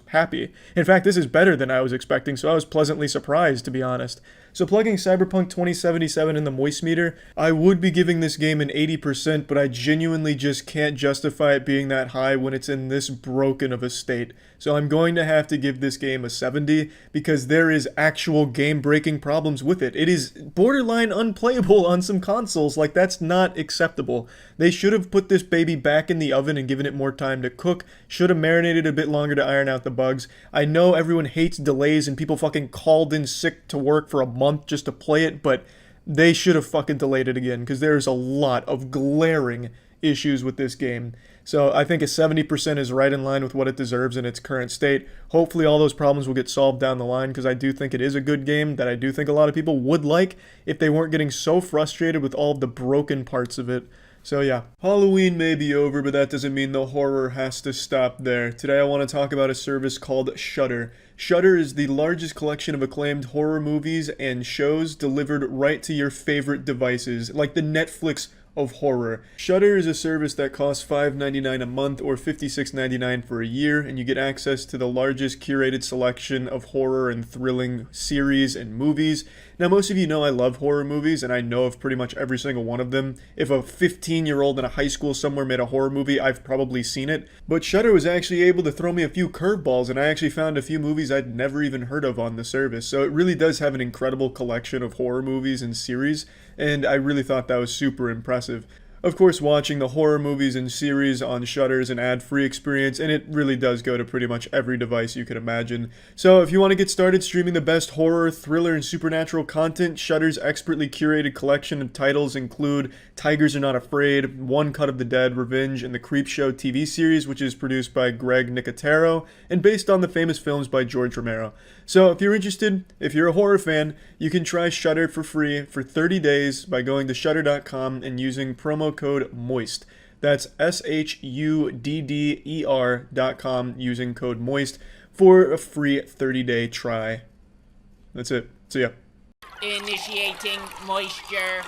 happy. In fact, this is better than I was expecting, so I was pleasantly surprised, to be honest. So plugging Cyberpunk 2077 in the moistmeter, I would be giving this game an 80%, but I genuinely just can't justify it being that high when it's in this broken of a state. So I'm going to have to give this game a 70 because there is actual game-breaking problems with it. It is borderline unplayable on some consoles. Like, that's not acceptable. They should have put this baby back in the oven and given it more time to cook. Should have marinated a bit longer to iron out the bugs. I know everyone hates delays and people fucking called in sick to work for a month just to play it, but they should have fucking delayed it again because there's a lot of glaring issues with this game. So I think a 70% is right in line with what it deserves in its current state. Hopefully all those problems will get solved down the line because I do think it is a good game that I do think a lot of people would like if they weren't getting so frustrated with all of the broken parts of it. So yeah, Halloween may be over, but that doesn't mean the horror has to stop there. Today I want to talk about a service called Shudder. Shudder is the largest collection of acclaimed horror movies and shows delivered right to your favorite devices, like the Netflix of horror. Shudder is a service that costs $5.99 a month or $56.99 for a year, and you get access to the largest curated selection of horror and thrilling series and movies. Now, most of you know I love horror movies, and I know of pretty much every single one of them. If a 15-year-old in a high school somewhere made a horror movie, I've probably seen it. But Shudder was actually able to throw me a few curveballs, and I actually found a few movies I'd never even heard of on the service. So it really does have an incredible collection of horror movies and series, and I really thought that was super impressive. of course, watching the horror movies and series on Shudder is an ad-free experience, and it really does go to pretty much every device you could imagine. So if you want to get started streaming the best horror, thriller, and supernatural content, Shudder's expertly curated collection of titles include Tigers Are Not Afraid, One Cut of the Dead, Revenge, and the Creepshow TV series, which is produced by Greg Nicotero, and based on the famous films by George Romero. So if you're interested, if you're a horror fan, you can try Shudder for free for 30 days by going to shudder.com and using promo code MOIST. That's SHUDDER.com using code MOIST for a free 30-day try. That's it. See ya. Initiating moisture.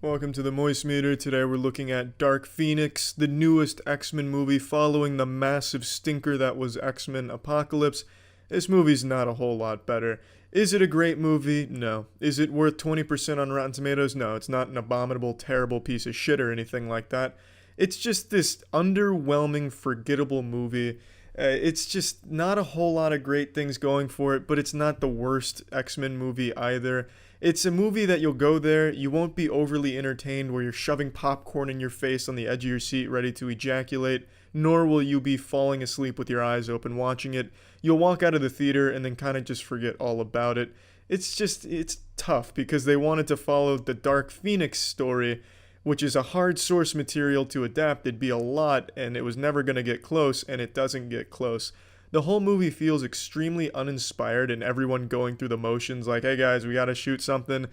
Welcome to the moistmeter. Today we're looking at Dark Phoenix, the newest X-Men movie following the massive stinker that was X-Men Apocalypse. This movie's not a whole lot better. Is it a great movie? No. Is it worth 20% on Rotten Tomatoes? No, it's not an abominable, terrible piece of shit or anything like that. It's just this underwhelming, forgettable movie. It's just not a whole lot of great things going for it, but it's not the worst X-Men movie either. It's a movie that you'll go there, you won't be overly entertained where you're shoving popcorn in your face on the edge of your seat ready to ejaculate, nor will you be falling asleep with your eyes open watching it. You'll walk out of the theater and then kind of just forget all about it. It's tough because they wanted to follow the Dark Phoenix story, which is a hard source material to adapt. It'd be a lot and it was never going to get close, and it doesn't get close. The whole movie feels extremely uninspired and everyone going through the motions like, hey guys, we gotta shoot something.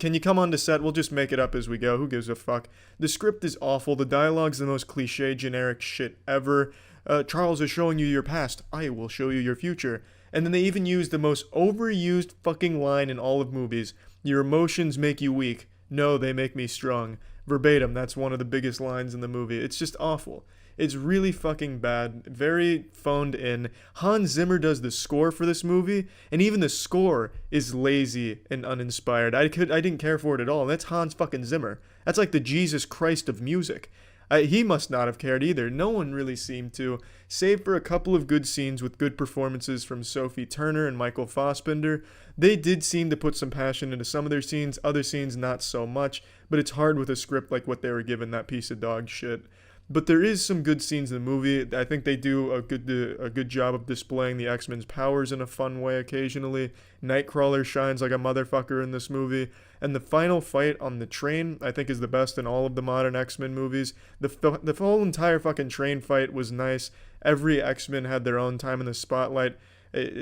Can you come on to set? We'll just make it up as we go. Who gives a fuck? The script is awful. The dialogue's the most cliche, generic shit ever. Charles is showing you your past. I will show you your future. And then they even use the most overused fucking line in all of movies. Your emotions make you weak. No, they make me strong. Verbatim, that's one of the biggest lines in the movie. It's just awful. It's really fucking bad, very phoned in. Hans Zimmer does the score for this movie, and even the score is lazy and uninspired. I didn't care for it at all. That's Hans fucking Zimmer. That's like the Jesus Christ of music. He must not have cared either. No one really seemed to, save for a couple of good scenes with good performances from Sophie Turner and Michael Fassbender. They did seem to put some passion into some of their scenes, other scenes not so much, but it's hard with a script like what they were given, that piece of dog shit. But there is some good scenes in the movie. I think they do a good job of displaying the X-Men's powers in a fun way occasionally. Nightcrawler shines like a motherfucker in this movie. And the final fight on the train, I think, is the best in all of the modern X-Men movies. The whole entire fucking train fight was nice. Every X-Men had their own time in the spotlight.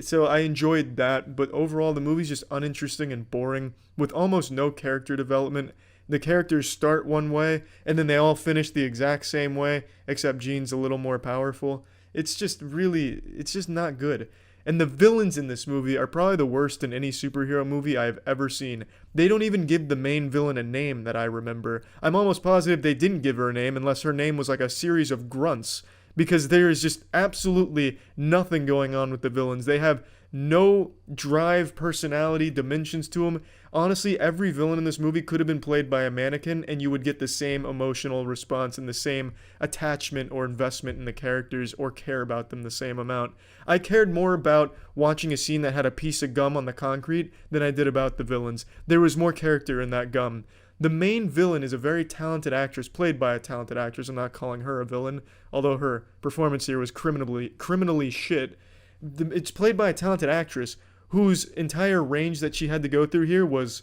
So I enjoyed that. But overall, the movie's just uninteresting and boring, with almost no character development. The characters start one way, and then they all finish the exact same way, except Jean's a little more powerful. It's just not good. And the villains in this movie are probably the worst in any superhero movie I've ever seen. They don't even give the main villain a name that I remember. I'm almost positive they didn't give her a name unless her name was like a series of grunts, because there is just absolutely nothing going on with the villains. They have no drive, personality, dimensions to them. Honestly, every villain in this movie could have been played by a mannequin, and you would get the same emotional response and the same attachment or investment in the characters, or care about them the same amount. I cared more about watching a scene that had a piece of gum on the concrete than I did about the villains. There was more character in that gum. The main villain is a very talented actress, played by a talented actress. I'm not calling her a villain, although her performance here was criminally shit. It's played by a talented actress whose entire range that she had to go through here was...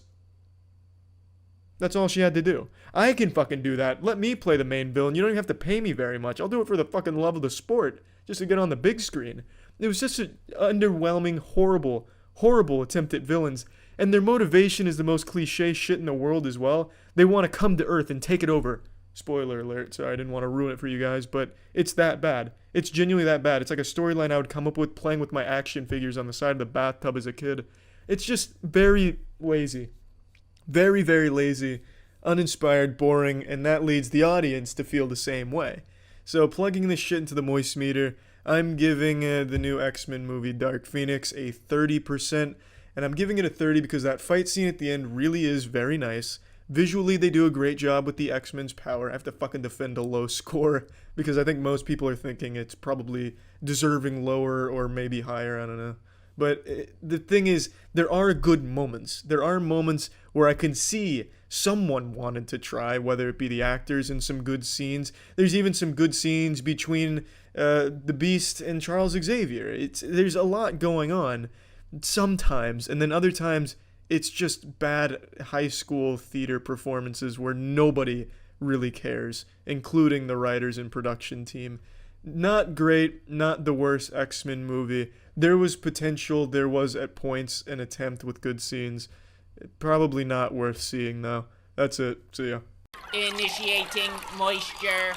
That's all she had to do. I can fucking do that. Let me play the main villain. You don't even have to pay me very much. I'll do it for the fucking love of the sport, just to get on the big screen. It was just an underwhelming, horrible attempt at villains. And their motivation is the most cliche shit in the world as well. They want to come to Earth and take it over. Spoiler alert, sorry, I didn't want to ruin it for you guys, but it's that bad. It's genuinely that bad. It's like a storyline I would come up with playing with my action figures on the side of the bathtub as a kid. It's just very lazy. Very, very lazy, uninspired, boring, and that leads the audience to feel the same way. So plugging this shit into the moist meter, I'm giving the new X-Men movie Dark Phoenix a 30%, and I'm giving it a 30 because that fight scene at the end really is very nice. Visually, they do a great job with the X-Men's power. I have to fucking defend a low score because I think most people are thinking it's probably deserving lower or maybe higher, I don't know. But the thing is, there are good moments. There are moments where I can see someone wanted to try, whether it be the actors in some good scenes. There's even some good scenes between the Beast and Charles Xavier. There's a lot going on sometimes, and then other times it's just bad high school theater performances where nobody really cares, including the writers and production team. Not great, not the worst X-Men movie. There was potential, there was at points an attempt with good scenes. Probably not worth seeing though. That's it. See ya. Initiating moisture.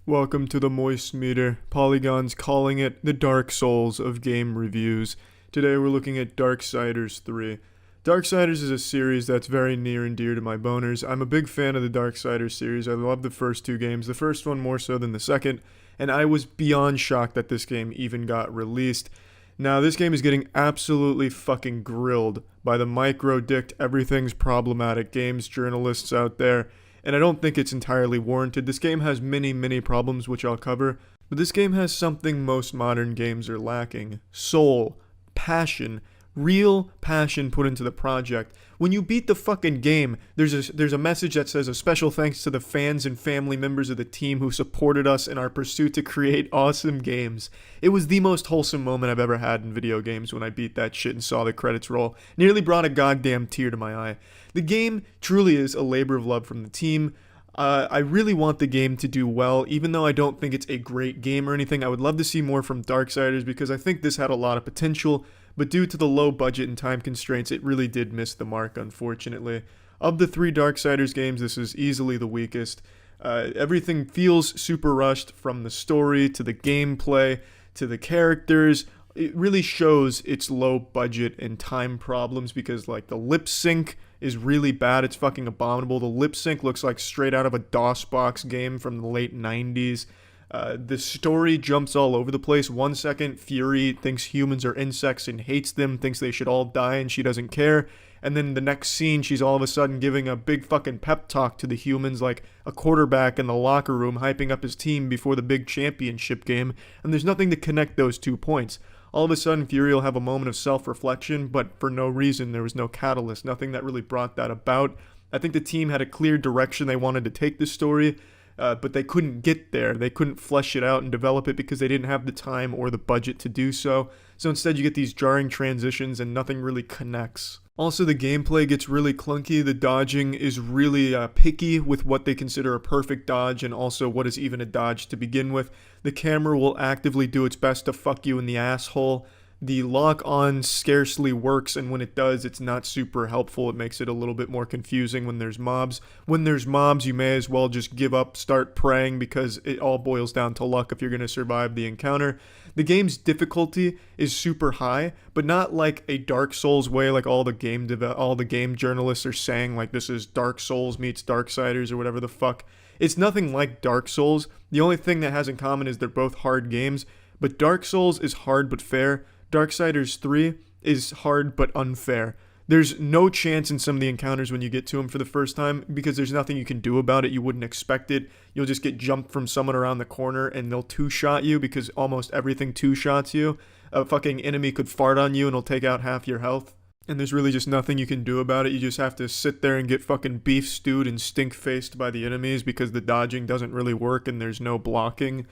Welcome to the MoistMeter. Polygon's calling it the Dark Souls of game reviews. Today we're looking at Darksiders 3. Darksiders is a series that's very near and dear to my boners. I'm a big fan of the Darksiders series. I love the first two games, the first one more so than the second, and I was beyond shocked that this game even got released. Now, this game is getting absolutely fucking grilled by the micro-dicked everything's problematic games journalists out there, and I don't think it's entirely warranted. This game has many problems which I'll cover, but this game has something most modern games are lacking. Soul, passion, real passion put into the project. When you beat the fucking game, there's a message that says a special thanks to the fans and family members of the team who supported us in our pursuit to create awesome games. It was the most wholesome moment I've ever had in video games when I beat that shit and saw the credits roll. Nearly brought a goddamn tear to my eye. The game truly is a labor of love from the team. I really want the game to do well, even though I don't think it's a great game or anything. I would love to see more from Darksiders because I think this had a lot of potential, but due to the low budget and time constraints, it really did miss the mark, unfortunately. Of the three Darksiders games, this is easily the weakest. Everything feels super rushed, from the story to the gameplay to the characters. It really shows its low budget and time problems because, like, the lip sync is really bad. It's fucking abominable. The lip sync looks like straight out of a DOS-box game from the late 90s. The story jumps all over the place. 1 second, Fury thinks humans are insects and hates them, thinks they should all die, and she doesn't care. And then the next scene, she's all of a sudden giving a big fucking pep talk to the humans like a quarterback in the locker room, hyping up his team before the big championship game. And there's nothing to connect those 2 points. All of a sudden, Fury will have a moment of self-reflection, but for no reason. There was no catalyst, nothing that really brought that about. I think the team had a clear direction they wanted to take this story, but they couldn't get there. They couldn't flesh it out and develop it because they didn't have the time or the budget to do so. So instead you get these jarring transitions and nothing really connects. Also, the gameplay gets really clunky. The dodging is really picky with what they consider a perfect dodge and also what is even a dodge to begin with. The camera will actively do its best to fuck you in the asshole. The lock-on scarcely works, and when it does, it's not super helpful. It makes it a little bit more confusing when there's mobs. When there's mobs, you may as well just give up, start praying, because it all boils down to luck if you're going to survive the encounter. The game's difficulty is super high, but not like a Dark Souls way, like all the game journalists are saying, like this is Dark Souls meets Darksiders or whatever the fuck. It's nothing like Dark Souls. The only thing that has in common is they're both hard games, but Dark Souls is hard but fair. Darksiders 3 is hard but unfair. There's no chance in some of the encounters when you get to them for the first time because there's nothing you can do about it. You wouldn't expect it. You'll just get jumped from someone around the corner and they'll two-shot you because almost everything two-shots you. A fucking enemy could fart on you and it'll take out half your health. And there's really just nothing you can do about it. You just have to sit there and get fucking beef stewed and stink-faced by the enemies because the dodging doesn't really work and there's no blocking.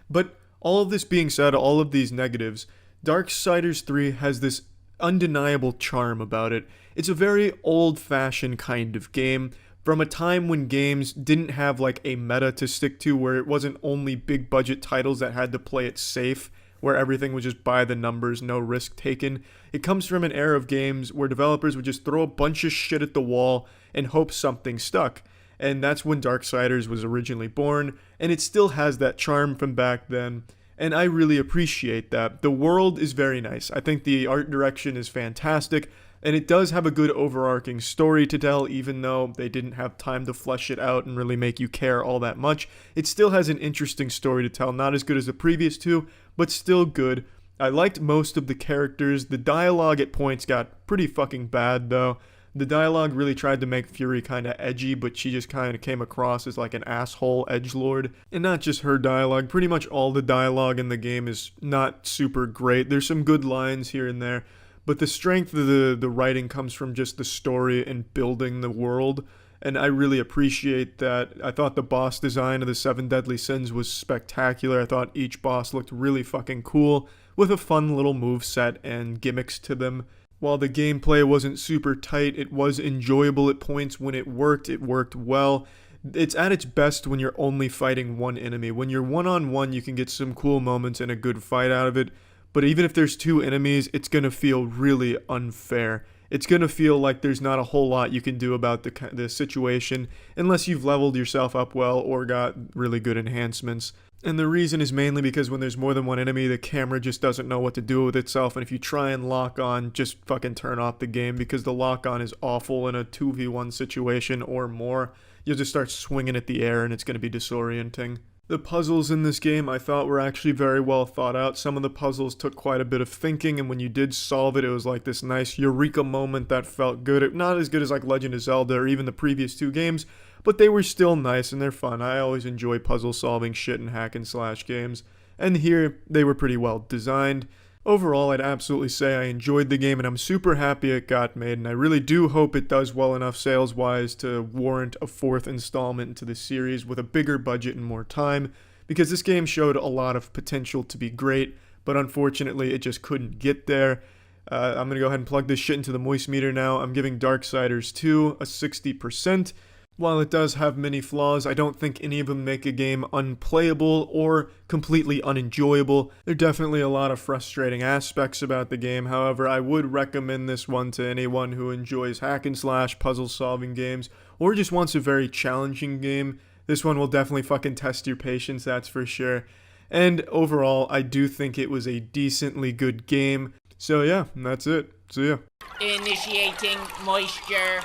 But all of this being said, all of these negatives, Darksiders 3 has this undeniable charm about it. It's a very old-fashioned kind of game from a time when games didn't have like a meta to stick to, where it wasn't only big budget titles that had to play it safe, where everything was just by the numbers, no risk taken. It comes from an era of games where developers would just throw a bunch of shit at the wall and hope something stuck. And that's when Darksiders was originally born, and it still has that charm from back then. And I really appreciate that. The world is very nice. I think the art direction is fantastic, and it does have a good overarching story to tell, even though they didn't have time to flesh it out and really make you care all that much. It still has an interesting story to tell, not as good as the previous two, but still good. I liked most of the characters. The dialogue at points got pretty fucking bad, though. The dialogue really tried to make Fury kind of edgy, but she just kind of came across as like an asshole edgelord. And not just her dialogue, pretty much all the dialogue in the game is not super great. There's some good lines here and there, but the strength of the writing comes from just the story and building the world. And I really appreciate that. I thought the boss design of the 7 Deadly Sins was spectacular. I thought each boss looked really fucking cool, with a fun little move set and gimmicks to them. While the gameplay wasn't super tight, it was enjoyable at points. When it worked well. It's at its best when you're only fighting one enemy. When you're one-on-one, you can get some cool moments and a good fight out of it. But even if there's 2 enemies, it's going to feel really unfair. It's going to feel like there's not a whole lot you can do about the situation unless you've leveled yourself up well or got really good enhancements. And the reason is mainly because when there's more than one enemy, the camera just doesn't know what to do with itself. And if you try and lock on, just fucking turn off the game, because the lock on is awful in a 2v1 situation or more. You'll just start swinging at the air and it's going to be disorienting. The puzzles in this game I thought were actually very well thought out. Some of the puzzles took quite a bit of thinking, and when you did solve it, it was like this nice eureka moment that felt good. Not as good as like Legend of Zelda or even the previous 2 games, but they were still nice and they're fun. I always enjoy puzzle solving shit in hack and slash games, and here they were pretty well designed. Overall, I'd absolutely say I enjoyed the game, and I'm super happy it got made, and I really do hope it does well enough sales-wise to warrant a 4th installment into the series with a bigger budget and more time, because this game showed a lot of potential to be great, but unfortunately it just couldn't get there. I'm going to go ahead and plug this shit into the moistmeter now. I'm giving Darksiders 2 a 60%. While it does have many flaws, I don't think any of them make a game unplayable or completely unenjoyable. There are definitely a lot of frustrating aspects about the game. However, I would recommend this one to anyone who enjoys hack and slash puzzle solving games or just wants a very challenging game. This one will definitely fucking test your patience, that's for sure. And overall, I do think it was a decently good game. So yeah, that's it. See ya. Initiating moisture.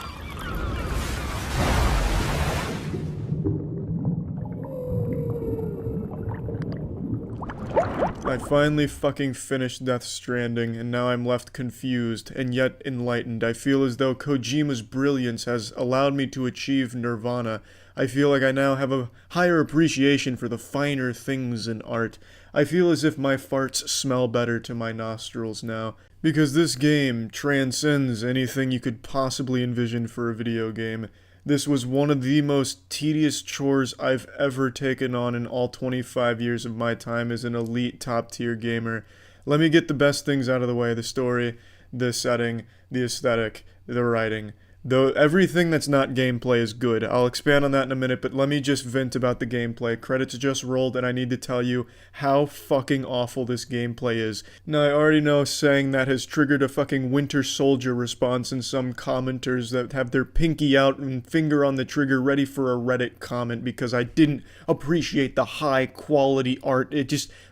I finally fucking finished Death Stranding, and now I'm left confused, and yet enlightened. I feel as though Kojima's brilliance has allowed me to achieve nirvana. I feel like I now have a higher appreciation for the finer things in art. I feel as if my farts smell better to my nostrils now. Because this game transcends anything you could possibly envision for a video game. This was one of the most tedious chores I've ever taken on in all 25 years of my time as an elite top-tier gamer. Let me get the best things out of the way: the story, the setting, the aesthetic, the writing. Though everything that's not gameplay is good. I'll expand on that in a minute, but let me just vent about the gameplay. Credits just rolled, and I need to tell you how fucking awful this gameplay is. Now, I already know saying that has triggered a fucking Winter Soldier response in some commenters that have their pinky out and finger on the trigger ready for a Reddit comment because I didn't appreciate the high-quality art.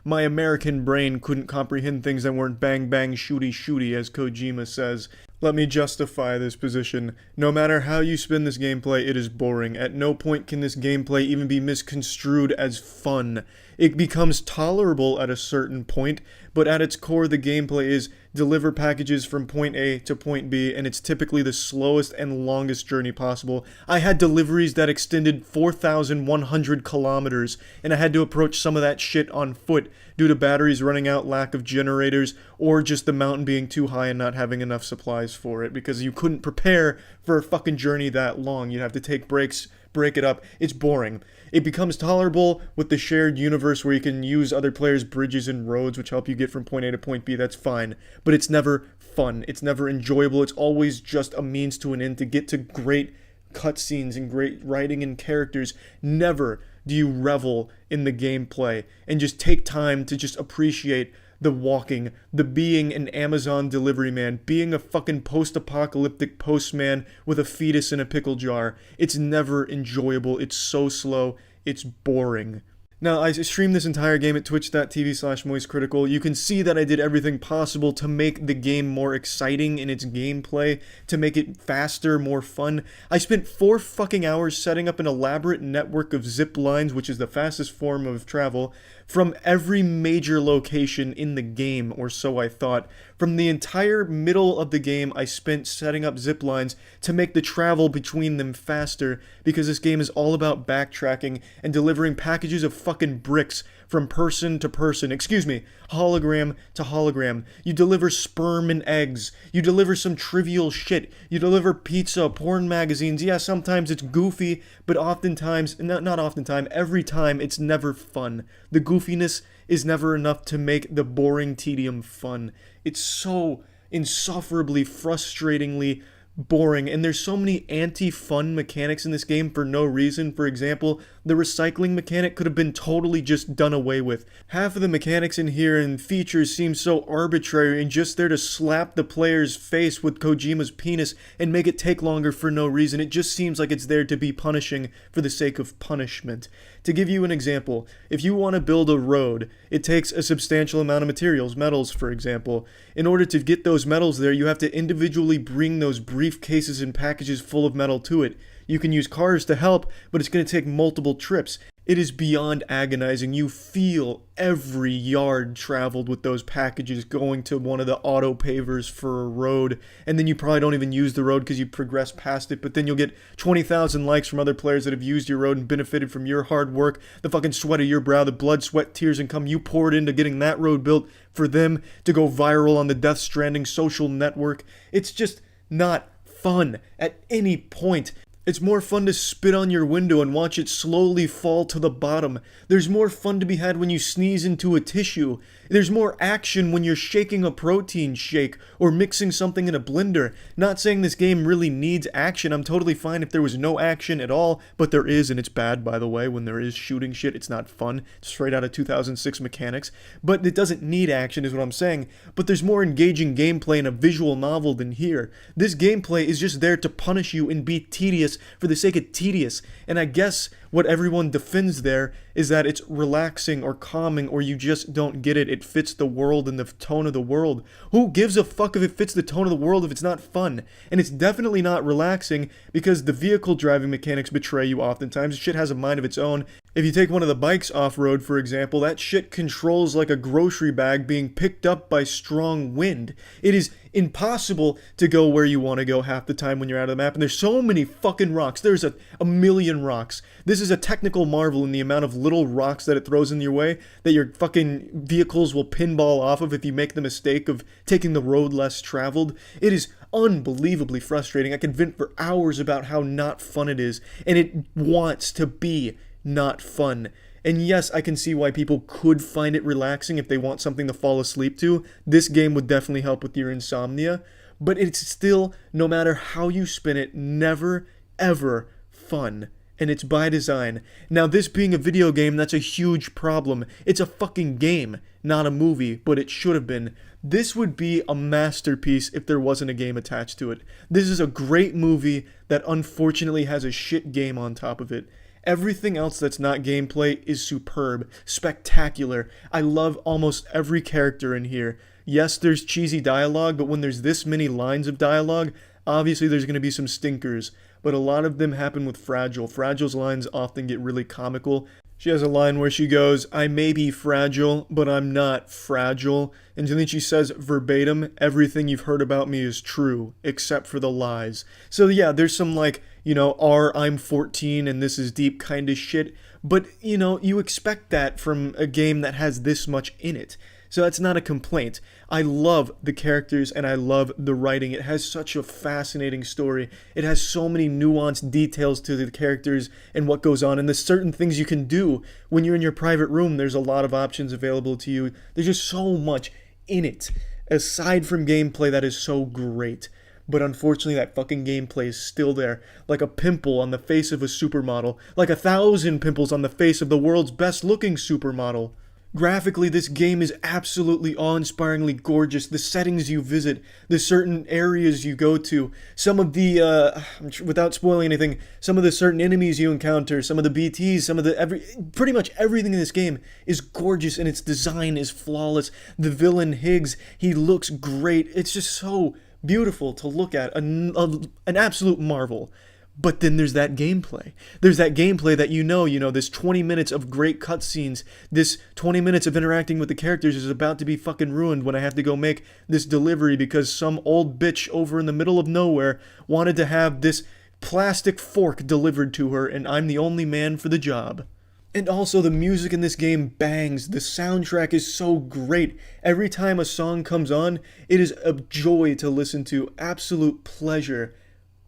My American brain couldn't comprehend things that weren't bang bang shooty shooty, as Kojima says. Let me justify this position. No matter how you spin this gameplay, it is boring. At no point can this gameplay even be misconstrued as fun. It becomes tolerable at a certain point, but at its core the gameplay is deliver packages from point A to point B, and it's typically the slowest and longest journey possible. I had deliveries that extended 4,100 kilometers, and I had to approach some of that shit on foot due to batteries running out, lack of generators, or just the mountain being too high and not having enough supplies for it, because you couldn't prepare for a fucking journey that long. You'd have to take breaks, break it up. It's boring. It becomes tolerable with the shared universe where you can use other players' bridges and roads which help you get from point A to point B. That's fine. But it's never fun. It's never enjoyable. It's always just a means to an end to get to great cutscenes and great writing and characters. Never do you revel in the gameplay and just take time to just appreciate the walking, the being an Amazon delivery man, being a fucking post-apocalyptic postman with a fetus in a pickle jar. It's never enjoyable. It's so slow. It's boring. Now, I streamed this entire game at twitch.tv/moistcritikal. You can see that I did everything possible to make the game more exciting in its gameplay, to make it faster, more fun. I spent 4 fucking hours setting up an elaborate network of zip lines, which is the fastest form of travel, from every major location in the game, or so I thought. From the entire middle of the game, I spent setting up zip lines to make the travel between them faster, because this game is all about backtracking and delivering packages of fucking bricks from person to person. Excuse me, hologram to hologram. You deliver sperm and eggs. You deliver some trivial shit. You deliver pizza, porn magazines. Yeah, sometimes it's goofy, but oftentimes, not oftentimes, every time it's never fun. The goofiness is never enough to make the boring tedium fun. It's so insufferably, frustratingly boring, and there's so many anti-fun mechanics in this game for no reason. For example, the recycling mechanic could have been totally just done away with. Half of the mechanics in here and features seem so arbitrary and just there to slap the player's face with Kojima's penis and make it take longer for no reason. It just seems like it's there to be punishing for the sake of punishment. To give you an example, if you want to build a road, it takes a substantial amount of materials, metals for example. In order to get those metals there, you have to individually bring those briefcases and packages full of metal to it. You can use cars to help, but it's going to take multiple trips. It is beyond agonizing. You feel every yard traveled with those packages going to one of the auto pavers for a road, and then you probably don't even use the road because you progress past it, but then you'll get 20,000 likes from other players that have used your road and benefited from your hard work, the fucking sweat of your brow, the blood, sweat, tears, and cum you poured into getting that road built for them to go viral on the Death Stranding social network. It's just not fun at any point. It's more fun to spit on your window and watch it slowly fall to the bottom. There's more fun to be had when you sneeze into a tissue. There's more action when you're shaking a protein shake or mixing something in a blender. Not saying this game really needs action. I'm totally fine if there was no action at all, but there is, and it's bad, by the way. When there is shooting shit, it's not fun. It's straight out of 2006 mechanics. But it doesn't need action is what I'm saying. But there's more engaging gameplay in a visual novel than here. This gameplay is just there to punish you and be tedious for the sake of tedious. And I guess what everyone defends there is that it's relaxing or calming, or you just don't get it. It fits the world and the tone of the world. Who gives a fuck if it fits the tone of the world if it's not fun? And it's definitely not relaxing because the vehicle driving mechanics betray you oftentimes. Shit has a mind of its own. If you take one of the bikes off-road, for example, that shit controls like a grocery bag being picked up by strong wind. It is impossible to go where you want to go half the time when you're out of the map, and there's so many fucking rocks. There's a million rocks. This is a technical marvel in the amount of little rocks that it throws in your way that your fucking vehicles will pinball off of if you make the mistake of taking the road less traveled. It is unbelievably frustrating. I could vent for hours about how not fun it is, and it wants to be not fun. And yes, I can see why people could find it relaxing if they want something to fall asleep to. This game would definitely help with your insomnia, but it's still, no matter how you spin it, never, ever fun. And it's by design. Now, this being a video game, that's a huge problem. It's a fucking game, not a movie, but it should have been. This would be a masterpiece if there wasn't a game attached to it. This is a great movie that unfortunately has a shit game on top of it. Everything else that's not gameplay is superb, spectacular. I love almost every character in here. Yes, there's cheesy dialogue, but when there's this many lines of dialogue, obviously there's going to be some stinkers. But a lot of them happen with Fragile. Fragile's lines often get really comical. She has a line where she goes, "I may be fragile, but I'm not fragile." And then she says verbatim, "Everything you've heard about me is true, except for the lies." So yeah, there's some like, I'm 14 and this is deep kind of shit. But, you expect that from a game that has this much in it. So that's not a complaint. I love the characters and I love the writing. It has such a fascinating story. It has so many nuanced details to the characters and what goes on. And there's certain things you can do when you're in your private room. There's a lot of options available to you. There's just so much in it. Aside from gameplay that is so great. But unfortunately, that fucking gameplay is still there. Like a pimple on the face of a supermodel. Like 1,000 pimples on the face of the world's best looking supermodel. Graphically, this game is absolutely awe-inspiringly gorgeous. The settings you visit, the certain areas you go to, some of the, without spoiling anything, some of the certain enemies you encounter, some of the BTs, some of the, pretty much everything in this game is gorgeous and its design is flawless. The villain, Higgs, he looks great. It's just so beautiful to look at, an absolute marvel. But then there's that gameplay. There's that gameplay that you know, this 20 minutes of great cutscenes, this 20 minutes of interacting with the characters is about to be fucking ruined when I have to go make this delivery because some old bitch over in the middle of nowhere wanted to have this plastic fork delivered to her and I'm the only man for the job. And also the music in this game bangs. The soundtrack is so great. Every time a song comes on, it is a joy to listen to, absolute pleasure.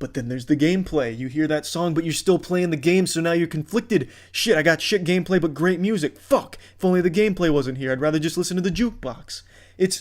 But then there's the gameplay. You hear that song, but you're still playing the game, so now you're conflicted. Shit, I got shit gameplay, but great music. Fuck, if only the gameplay wasn't here. I'd rather just listen to the jukebox.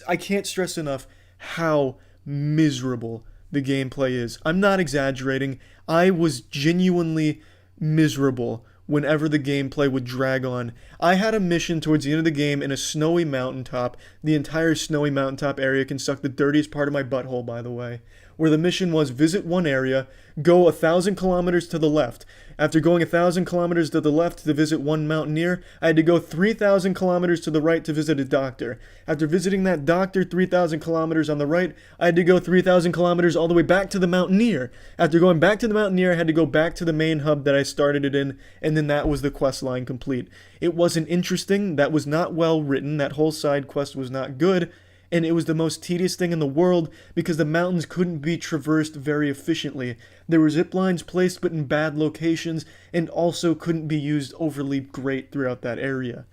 I can't stress enough how miserable the gameplay is. I'm not exaggerating. I was genuinely miserable whenever the gameplay would drag on. I had a mission towards the end of the game in a snowy mountaintop. The entire snowy mountaintop area can suck the dirtiest part of my butthole, by the way. Where the mission was visit one area, go 1,000 kilometers to the left. After going 1,000 kilometers to the left to visit one mountaineer, I had to go 3,000 kilometers to the right to visit a doctor. After visiting that doctor 3,000 kilometers on the right, I had to go 3,000 kilometers all the way back to the mountaineer. After going back to the mountaineer, I had to go back to the main hub that I started it in, and then that was the quest line complete. It wasn't interesting, that was not well written, that whole side quest was not good, and it was the most tedious thing in the world because the mountains couldn't be traversed very efficiently. There were zip lines placed but in bad locations and also couldn't be used overly great throughout that area.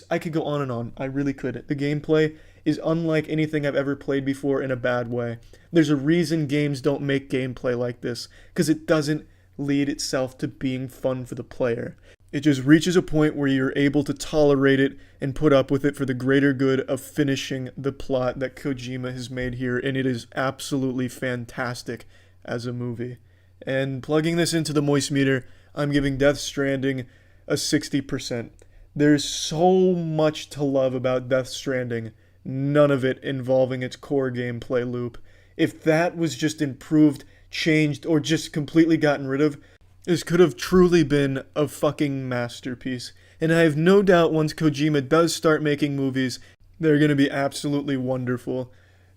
I could go on and on, I really could. The gameplay is unlike anything I've ever played before in a bad way. There's a reason games don't make gameplay like this, because it doesn't lead itself to being fun for the player. It just reaches a point where you're able to tolerate it and put up with it for the greater good of finishing the plot that Kojima has made here, and it is absolutely fantastic as a movie. And plugging this into the moistmeter, I'm giving Death Stranding a 60%. There's so much to love about Death Stranding, none of it involving its core gameplay loop. If that was just improved, changed, or just completely gotten rid of, this could have truly been a fucking masterpiece. And I have no doubt once Kojima does start making movies, they're going to be absolutely wonderful.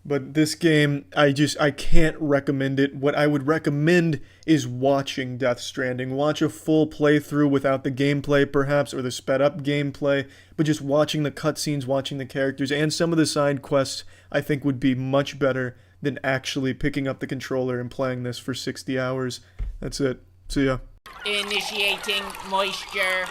But this game, I can't recommend it. What I would recommend is watching Death Stranding. Watch a full playthrough without the gameplay perhaps, or the sped up gameplay, but just watching the cutscenes, watching the characters, and some of the side quests, I think would be much better than actually picking up the controller and playing this for 60 hours. That's it. See ya. Initiating moisture.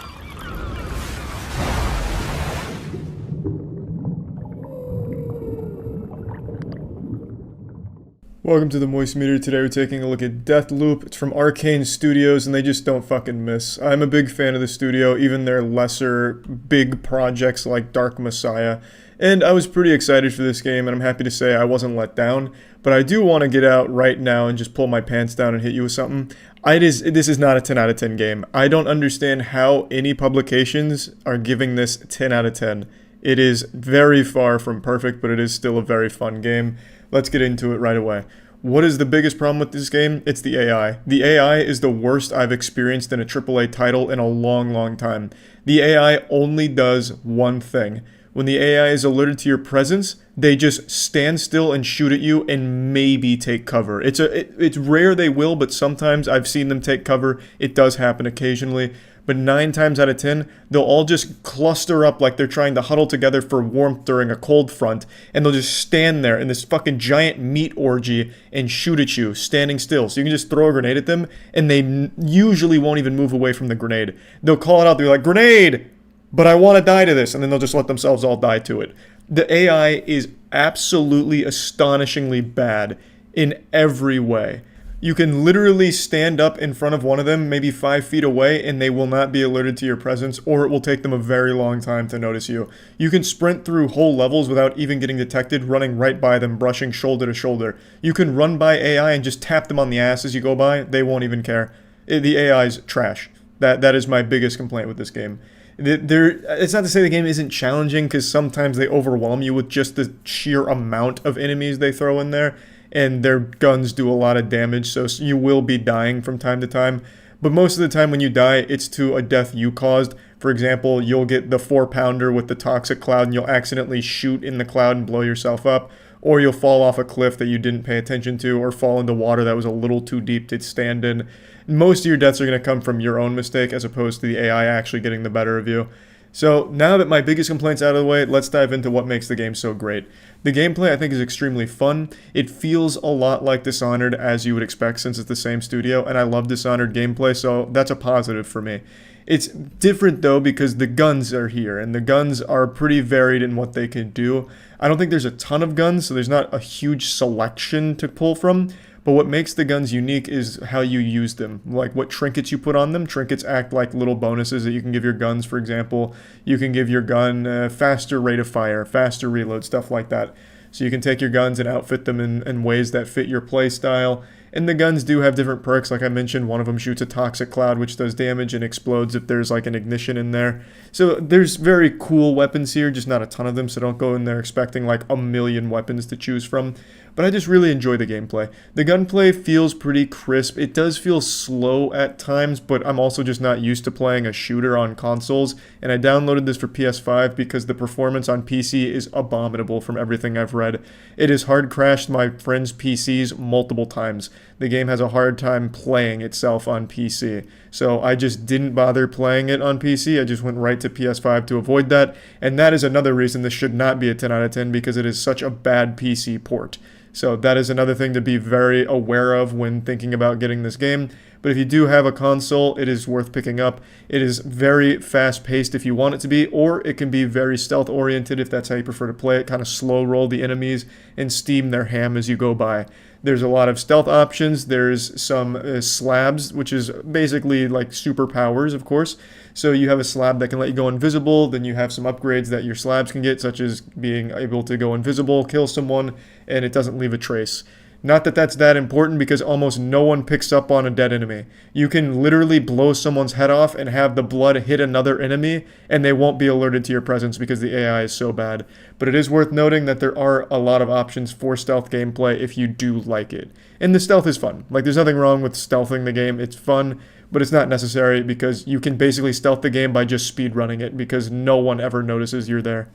Welcome to the moistmeter. Today we're taking a look at Deathloop. It's from Arcane Studios and they just don't fucking miss. I'm a big fan of the studio, even their lesser big projects like Dark Messiah. And I was pretty excited for this game, and I'm happy to say I wasn't let down. But I do want to get out right now and just pull my pants down and hit you with something. This is not a 10 out of 10 game. I don't understand how any publications are giving this 10 out of 10. It is very far from perfect, but it is still a very fun game. Let's get into it right away. What is the biggest problem with this game? It's the AI. The AI is the worst I've experienced in a AAA title in a long, long time. The AI only does one thing. When the AI is alerted to your presence, they just stand still and shoot at you and maybe take cover. It's rare they will, but sometimes I've seen them take cover. It does happen occasionally. But 9 times out of 10, they'll all just cluster up like they're trying to huddle together for warmth during a cold front, and they'll just stand there in this fucking giant meat orgy and shoot at you, standing still. So you can just throw a grenade at them, and they usually won't even move away from the grenade. They'll call it out, they're like, "Grenade! But I want to die to this," and then they'll just let themselves all die to it. The AI is absolutely astonishingly bad in every way. You can literally stand up in front of one of them, maybe 5 feet away, and they will not be alerted to your presence, or it will take them a very long time to notice you. You can sprint through whole levels without even getting detected, running right by them, brushing shoulder to shoulder. You can run by AI and just tap them on the ass as you go by. They won't even care. The AI is trash. That is my biggest complaint with this game. It's not to say the game isn't challenging, because sometimes they overwhelm you with just the sheer amount of enemies they throw in there, and their guns do a lot of damage, so you will be dying from time to time. But most of the time when you die, it's to a death you caused. For example, you'll get the 4-pounder with the toxic cloud, and you'll accidentally shoot in the cloud and blow yourself up. Or you'll fall off a cliff that you didn't pay attention to, or fall into water that was a little too deep to stand in. Most of your deaths are going to come from your own mistake, as opposed to the AI actually getting the better of you. So now that my biggest complaints out of the way, let's dive into what makes the game so great. The gameplay, I think, is extremely fun. It feels a lot like Dishonored, as you would expect, since it's the same studio, and I love Dishonored gameplay, so that's a positive for me. It's different, though, because the guns are here, and the guns are pretty varied in what they can do. I don't think there's a ton of guns, so there's not a huge selection to pull from. But what makes the guns unique is how you use them, like what trinkets you put on them. Trinkets act like little bonuses that you can give your guns. For example, you can give your gun a faster rate of fire, faster reload, stuff like that. So you can take your guns and outfit them in ways that fit your play style. And the guns do have different perks. Like I mentioned, one of them shoots a toxic cloud, which does damage and explodes if there's like an ignition in there. So there's very cool weapons here, just not a ton of them. So don't go in there expecting like a million weapons to choose from. But I just really enjoy the gameplay. The gunplay feels pretty crisp. It does feel slow at times, but I'm also just not used to playing a shooter on consoles. And I downloaded this for PS5 because the performance on PC is abominable from everything I've read. It has hard crashed my friends' PCs multiple times. The game has a hard time playing itself on PC. So I just didn't bother playing it on PC. I just went right to PS5 to avoid that. And that is another reason this should not be a 10 out of 10, because it is such a bad PC port. So that is another thing to be very aware of when thinking about getting this game. But if you do have a console, it is worth picking up. It is very fast-paced if you want it to be, or it can be very stealth-oriented if that's how you prefer to play it. Kind of slow-roll the enemies and steam their ham as you go by. There's a lot of stealth options. There's some slabs, which is basically like superpowers, of course. So you have a slab that can let you go invisible. Then you have some upgrades that your slabs can get, such as being able to go invisible, kill someone, and it doesn't leave a trace. Not that that's that important, because almost no one picks up on a dead enemy. You can literally blow someone's head off and have the blood hit another enemy, and they won't be alerted to your presence because the AI is so bad. But it is worth noting that there are a lot of options for stealth gameplay if you do like it. And the stealth is fun. Like, there's nothing wrong with stealthing the game. It's fun, but it's not necessary, because you can basically stealth the game by just speedrunning it, because no one ever notices you're there.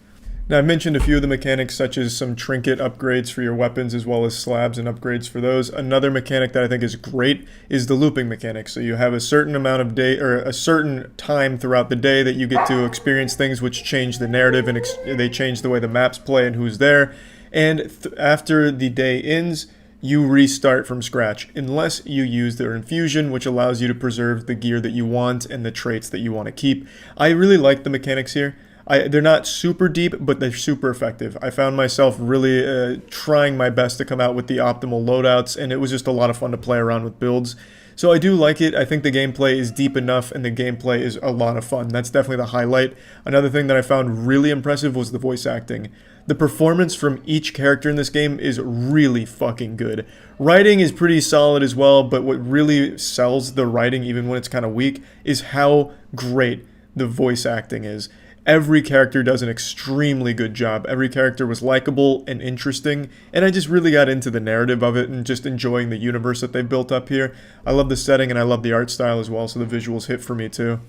Now, I mentioned a few of the mechanics, such as some trinket upgrades for your weapons, as well as slabs and upgrades for those. Another mechanic that I think is great is the looping mechanic. So you have a certain amount of day, or a certain time throughout the day, that you get to experience things which change the narrative, and they change the way the maps play and who's there. And after the day ends, you restart from scratch, unless you use their infusion, which allows you to preserve the gear that you want and the traits that you want to keep. I really like the mechanics here. They're not super deep, but they're super effective. I found myself really trying my best to come out with the optimal loadouts, and it was just a lot of fun to play around with builds. So I do like it. I think the gameplay is deep enough, and the gameplay is a lot of fun. That's definitely the highlight. Another thing that I found really impressive was the voice acting. The performance from each character in this game is really fucking good. Writing is pretty solid as well, but what really sells the writing, even when it's kind of weak, is how great the voice acting is. Every character does an extremely good job. Every character was likable and interesting, and I just really got into the narrative of it and just enjoying the universe that they've built up here. I love the setting and I love the art style as well, so the visuals hit for me too.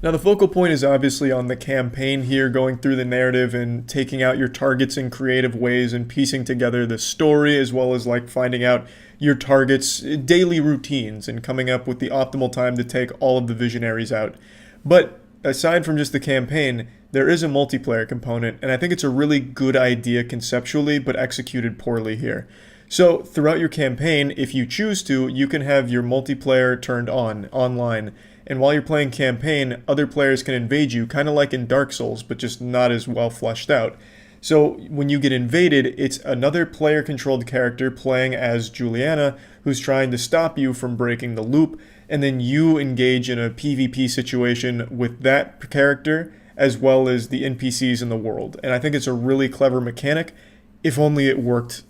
Now, the focal point is obviously on the campaign here, going through the narrative and taking out your targets in creative ways and piecing together the story, as well as like finding out your targets' daily routines and coming up with the optimal time to take all of the visionaries out. But aside from just the campaign, there is a multiplayer component, and I think it's a really good idea conceptually, but executed poorly here. So throughout your campaign, if you choose to, you can have your multiplayer turned on, online. And while you're playing campaign, other players can invade you, kind of like in Dark Souls, but just not as well fleshed out. So when you get invaded, it's another player-controlled character playing as Juliana, who's trying to stop you from breaking the loop, and then you engage in a PvP situation with that character, as well as the NPCs in the world. And I think it's a really clever mechanic, if only it worked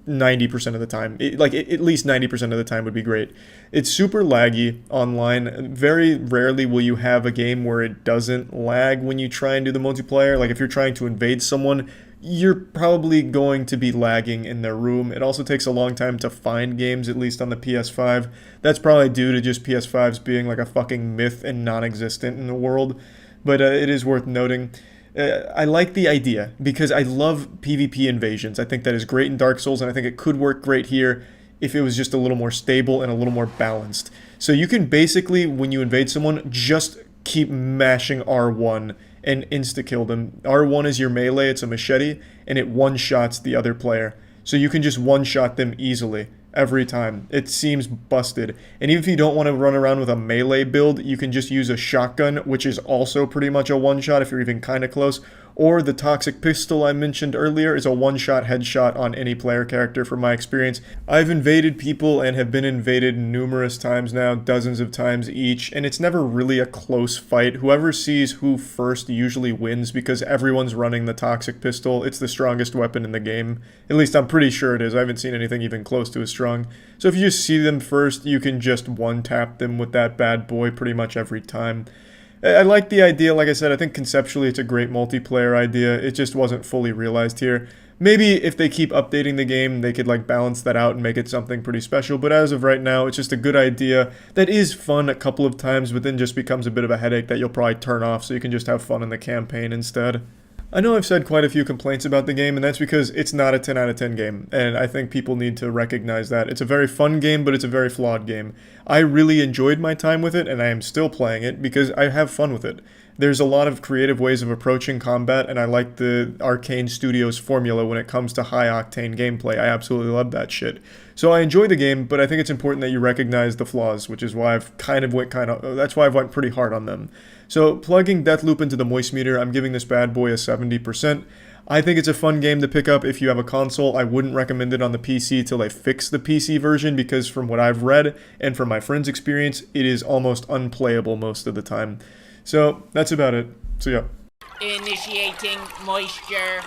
90% of the time. At least 90% of the time would be great. It's super laggy online. Very rarely will you have a game where it doesn't lag when you try and do the multiplayer. Like if you're trying to invade someone, you're probably going to be lagging in their room. It also takes a long time to find games, at least on the PS5. That's probably due to just PS5s being like a fucking myth and non-existent in the world. But it is worth noting. I like the idea because I love PvP invasions. I think that is great in Dark Souls, and I think it could work great here if it was just a little more stable and a little more balanced. So you can basically, when you invade someone, just keep mashing R1 and insta-kill them. R1 is your melee, it's a machete, and it one-shots the other player. So you can just one-shot them easily every time. It seems busted. And even if you don't want to run around with a melee build, you can just use a shotgun, which is also pretty much a one-shot if you're even kind of close. Or the toxic pistol I mentioned earlier is a one-shot headshot on any player character from my experience. I've invaded people and have been invaded numerous times now, dozens of times each, and it's never really a close fight. Whoever sees who first usually wins because everyone's running the toxic pistol. It's the strongest weapon in the game. At least I'm pretty sure it is. I haven't seen anything even close to as strong. So if you just see them first, you can just one-tap them with that bad boy pretty much every time. I like the idea. Like I said, I think conceptually it's a great multiplayer idea. It just wasn't fully realized here. Maybe if they keep updating the game, they could like balance that out and make it something pretty special. But as of right now, it's just a good idea that is fun a couple of times, but then just becomes a bit of a headache that you'll probably turn off so you can just have fun in the campaign instead. I know I've said quite a few complaints about the game, and that's because it's not a 10 out of 10 game, and I think people need to recognize that. It's a very fun game, but it's a very flawed game. I really enjoyed my time with it, and I am still playing it because I have fun with it. There's a lot of creative ways of approaching combat, and I like the Arcane Studios formula when it comes to high-octane gameplay. I absolutely love that shit. So I enjoy the game, but I think it's important that you recognize the flaws, which is why that's why I've went pretty hard on them. So plugging Deathloop into the moistmeter, I'm giving this bad boy a 70%. I think it's a fun game to pick up if you have a console. I wouldn't recommend it on the PC till they fix the PC version because from what I've read and from my friend's experience, it is almost unplayable most of the time. So that's about it. So yeah. Initiating moisture.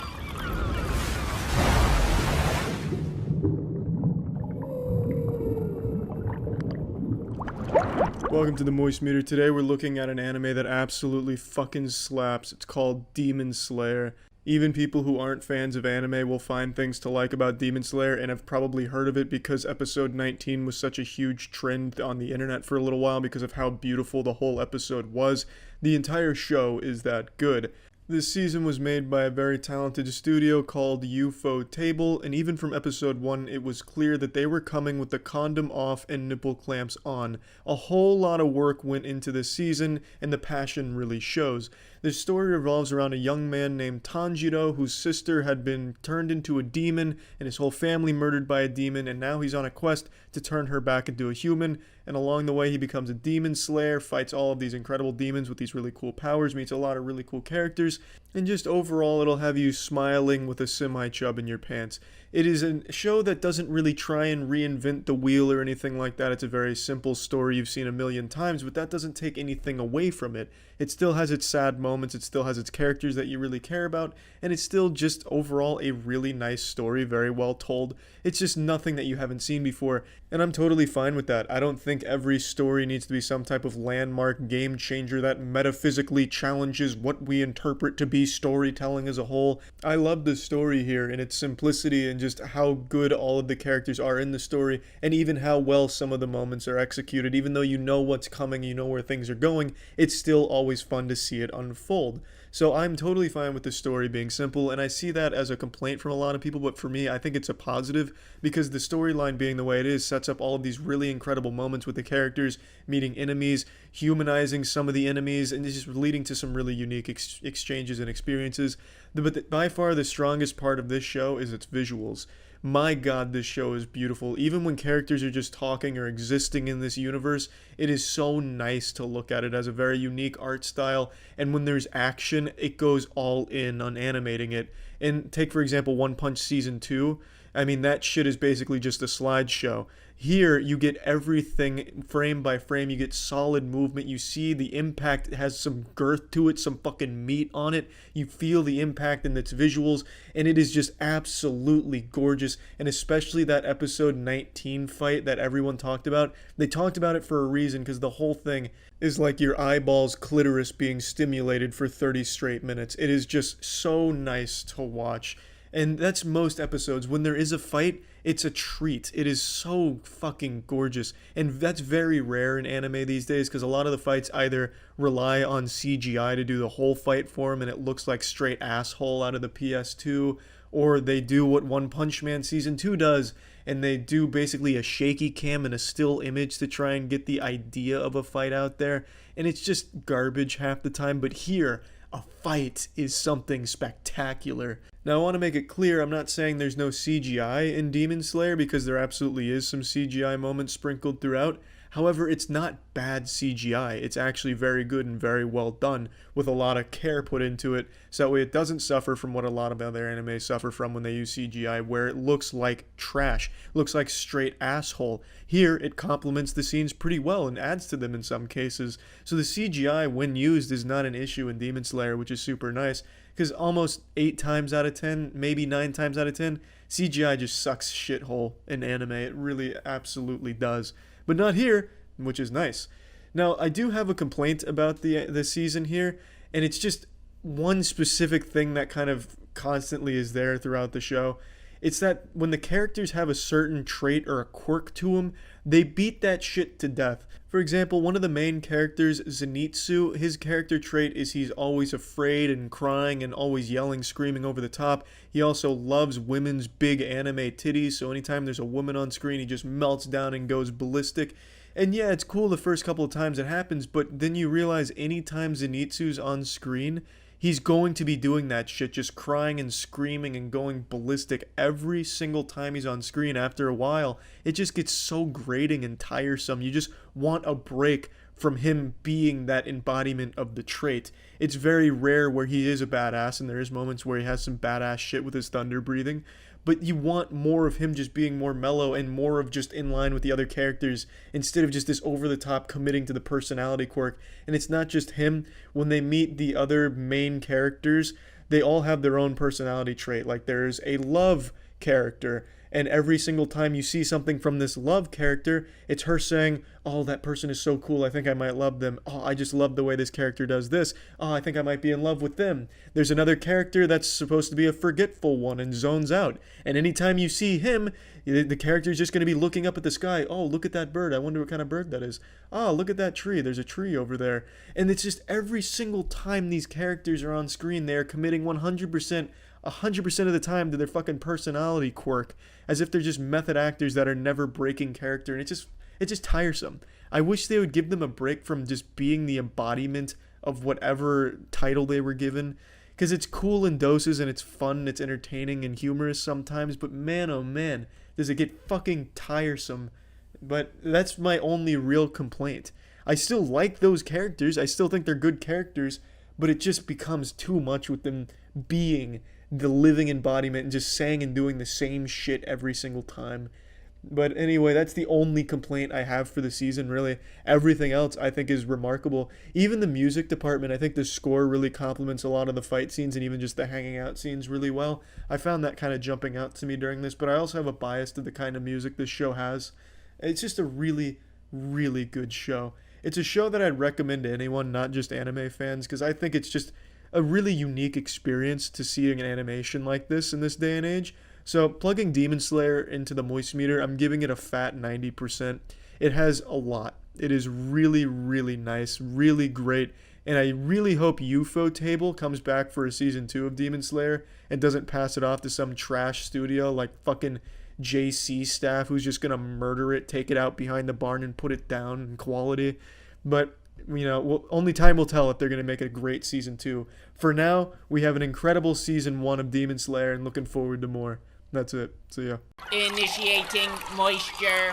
Welcome to the Moist Meter. Today we're looking at an anime that absolutely fucking slaps. It's called Demon Slayer. Even people who aren't fans of anime will find things to like about Demon Slayer and have probably heard of it because episode 19 was such a huge trend on the internet for a little while because of how beautiful the whole episode was. The entire show is that good. This season was made by a very talented studio called Ufotable, and even from episode 1, it was clear that they were coming with the condom off and nipple clamps on. A whole lot of work went into this season, and the passion really shows. The story revolves around a young man named Tanjiro, whose sister had been turned into a demon, and his whole family murdered by a demon, and now he's on a quest to turn her back into a human. And along the way, he becomes a demon slayer, fights all of these incredible demons with these really cool powers, meets a lot of really cool characters, and just overall, it'll have you smiling with a semi-chub in your pants. It is a show that doesn't really try and reinvent the wheel or anything like that. It's a very simple story you've seen a million times, but that doesn't take anything away from it. It still has its sad moments, it still has its characters that you really care about, and it's still just overall a really nice story, very well told. It's just nothing that you haven't seen before, and I'm totally fine with that. I don't think every story needs to be some type of landmark game changer that metaphysically challenges what we interpret to be storytelling as a whole. I love the story here and its simplicity and just how good all of the characters are in the story, and even how well some of the moments are executed. Even though you know what's coming, you know where things are going, it's still always fun to see it unfold. So I'm totally fine with the story being simple, and I see that as a complaint from a lot of people, but for me, I think it's a positive, because the storyline being the way it is sets up all of these really incredible moments with the characters, meeting enemies, humanizing some of the enemies, and just leading to some really unique exchanges and experiences. But by far the strongest part of this show is its visuals. My god, this show is beautiful. Even when characters are just talking or existing in this universe, it is so nice to look at. It has a very unique art style, and when there's action, it goes all in on animating it. And take, for example, One Punch Season 2. I mean, that shit is basically just a slideshow. Here, you get everything frame by frame. You get solid movement. You see the impact. It has some girth to it, some fucking meat on it. You feel the impact in its visuals, and it is just absolutely gorgeous. And especially that episode 19 fight that everyone talked about. They talked about it for a reason, because the whole thing is like your eyeballs' clitoris being stimulated for 30 straight minutes. It is just so nice to watch. And that's most episodes. When there is a fight, it's a treat. It is so fucking gorgeous. And that's very rare in anime these days, because a lot of the fights either rely on CGI to do the whole fight for them and it looks like straight asshole out of the PS2, or they do what One Punch Man Season 2 does, and they do basically a shaky cam and a still image to try and get the idea of a fight out there. And it's just garbage half the time. But here, a fight is something spectacular. Now, I want to make it clear, I'm not saying there's no CGI in Demon Slayer, because there absolutely is some CGI moments sprinkled throughout. However, it's not bad CGI. It's actually very good and very well done, with a lot of care put into it, so that way it doesn't suffer from what a lot of other anime suffer from when they use CGI, where it looks like trash, looks like straight asshole. Here, it complements the scenes pretty well and adds to them in some cases, so the CGI, when used, is not an issue in Demon Slayer, which is super nice, because almost 8 times out of 10, maybe 9 times out of 10, CGI just sucks shithole in anime. It really absolutely does. But not here, which is nice. Now, I do have a complaint about the season here, and it's just one specific thing that kind of constantly is there throughout the show. It's that when the characters have a certain trait or a quirk to them, they beat that shit to death. For example, one of the main characters, Zenitsu, his character trait is he's always afraid and crying and always yelling, screaming over the top. He also loves women's big anime titties, so anytime there's a woman on screen, he just melts down and goes ballistic. And yeah, it's cool the first couple of times it happens, but then you realize anytime Zenitsu's on screen, he's going to be doing that shit, just crying and screaming and going ballistic every single time he's on screen. After a while, it just gets so grating and tiresome. You just want a break from him being that embodiment of the trait. It's very rare where he is a badass, and there is moments where he has some badass shit with his thunder breathing, but you want more of him just being more mellow and more of just in line with the other characters, instead of just this over-the-top committing to the personality quirk. And it's not just him. When they meet the other main characters, they all have their own personality trait. Like, there's a love character, and every single time you see something from this love character, it's her saying, oh, that person is so cool, I think I might love them. Oh, I just love the way this character does this. Oh, I think I might be in love with them. There's another character that's supposed to be a forgetful one and zones out, and anytime you see him, the character's just going to be looking up at the sky. Oh, look at that bird, I wonder what kind of bird that is. Oh, look at that tree, there's a tree over there. And it's just every single time these characters are on screen, they are committing 100% of the time to their fucking personality quirk, as if they're just method actors that are never breaking character, and it's just tiresome. I wish they would give them a break from just being the embodiment of whatever title they were given, because it's cool in doses and it's fun and it's entertaining and humorous sometimes, but man, oh man, does it get fucking tiresome. But that's my only real complaint. I still like those characters, I still think they're good characters, but it just becomes too much with them being the living embodiment and just saying and doing the same shit every single time. But anyway, that's the only complaint I have for the season, really. Everything else I think is remarkable. Even the music department, I think the score really complements a lot of the fight scenes and even just the hanging out scenes really well. I found that kind of jumping out to me during this, but I also have a bias to the kind of music this show has. It's just a really, really good show. It's a show that I'd recommend to anyone, not just anime fans, because I think it's just a really unique experience to seeing an animation like this in this day and age. So plugging Demon Slayer into the moistmeter, I'm giving it a fat 90%. It has a lot. It is really, really nice, really great, and I really hope UFO Table comes back for a season 2 of Demon Slayer and doesn't pass it off to some trash studio like fucking JC staff who's just gonna murder it, take it out behind the barn and put it down in quality. But you know, only time will tell if they're going to make a great season 2. For now, we have an incredible season 1 of Demon Slayer and looking forward to more. That's it. See ya. Initiating moisture.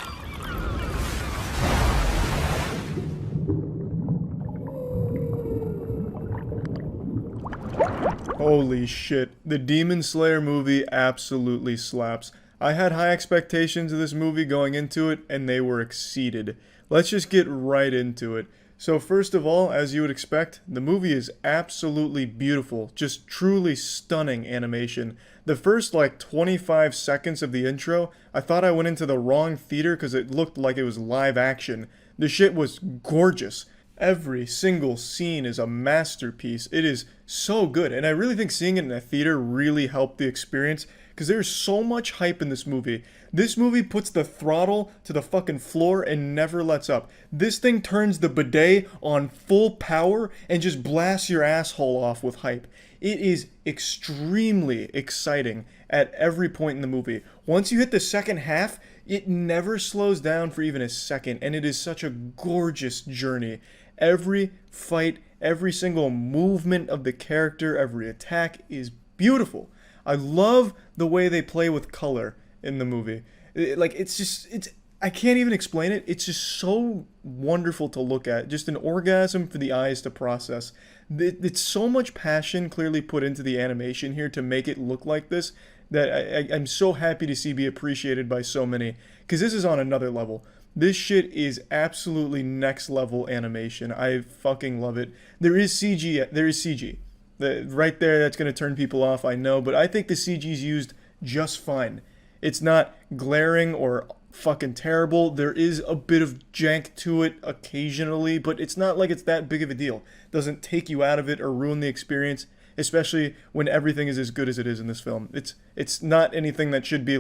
Holy shit. The Demon Slayer movie absolutely slaps. I had high expectations of this movie going into it, and they were exceeded. Let's just get right into it. So first of all, as you would expect, the movie is absolutely beautiful, just truly stunning animation. The first 25 seconds of the intro, I thought I went into the wrong theater because it looked like it was live action. The shit was gorgeous. Every single scene is a masterpiece. It is so good, and I really think seeing it in a theater really helped the experience because there's so much hype in this movie. This movie puts the throttle to the fucking floor and never lets up. This thing turns the bidet on full power and just blasts your asshole off with hype. It is extremely exciting at every point in the movie. Once you hit the second half, it never slows down for even a second, and it is such a gorgeous journey. Every fight, every single movement of the character, every attack is beautiful. I love the way they play with color in the movie. I can't even explain it. It's just so wonderful to look at. Just an orgasm for the eyes to process. It's so much passion clearly put into the animation here to make it look like this that I'm so happy to see be appreciated by so many. Because this is on another level. This shit is absolutely next level animation. I fucking love it. There is CG. There is CG. Right there, that's going to turn people off, I know. But I think the CG's used just fine. It's not glaring or fucking terrible. There is a bit of jank to it occasionally, but it's not like it's that big of a deal. It doesn't take you out of it or ruin the experience, especially when everything is as good as it is in this film. It's not anything that should be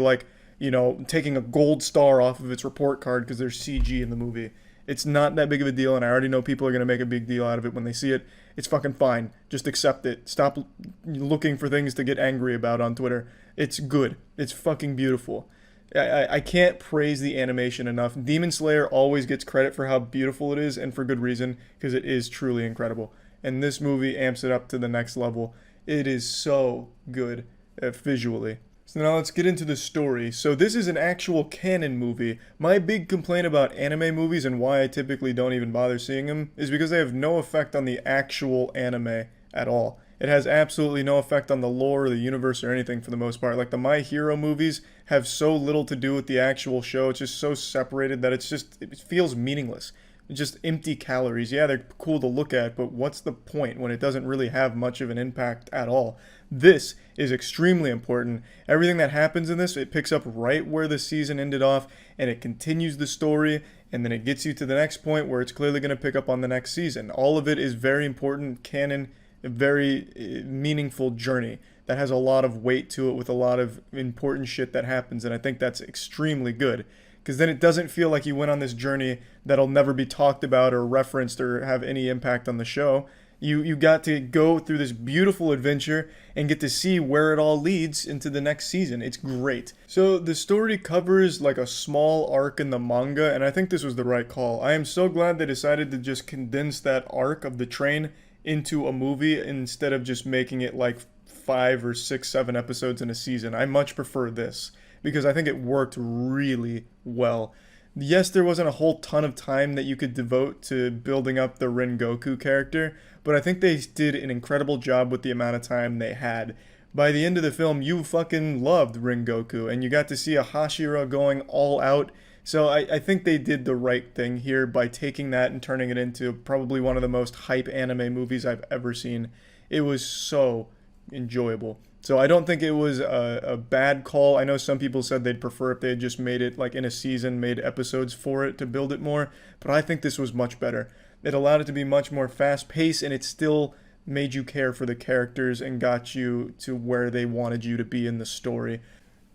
taking a gold star off of its report card because there's CG in the movie. It's not that big of a deal, and I already know people are going to make a big deal out of it when they see it. It's fucking fine. Just accept it. Stop looking for things to get angry about on Twitter. It's good. It's fucking beautiful. I can't praise the animation enough. Demon Slayer always gets credit for how beautiful it is, and for good reason, because it is truly incredible. And this movie amps it up to the next level. It is so good visually. So now let's get into the story. So this is an actual canon movie. My big complaint about anime movies and why I typically don't even bother seeing them is because they have no effect on the actual anime at all. It has absolutely no effect on the lore or the universe or anything for the most part. Like the My Hero movies have so little to do with the actual show. It's just so separated that it feels meaningless. It's just empty calories. Yeah, they're cool to look at, but what's the point when it doesn't really have much of an impact at all? This is extremely important. Everything that happens in this, it picks up right where the season ended off, and it continues the story, and then it gets you to the next point where it's clearly going to pick up on the next season. All of it is very important, canon, a very meaningful journey that has a lot of weight to it with a lot of important shit that happens, and I think that's extremely good. Because then it doesn't feel like you went on this journey that'll never be talked about or referenced or have any impact on the show. You got to go through this beautiful adventure and get to see where it all leads into the next season. It's great. So the story covers like a small arc in the manga, and I think this was the right call. I am so glad they decided to just condense that arc of the train into a movie instead of just making it like 5 or 6, 7 episodes in a season. I much prefer this because I think it worked really well. Yes, there wasn't a whole ton of time that you could devote to building up the Rengoku character, but I think they did an incredible job with the amount of time they had. By the end of the film, you fucking loved Rengoku, and you got to see a Hashira going all out. So I think they did the right thing here by taking that and turning it into probably one of the most hype anime movies I've ever seen. It was so enjoyable. So I don't think it was a bad call. I know some people said they'd prefer if they had just made it like in a season, made episodes for it to build it more, but I think this was much better. It allowed it to be much more fast-paced, and it still made you care for the characters and got you to where they wanted you to be in the story.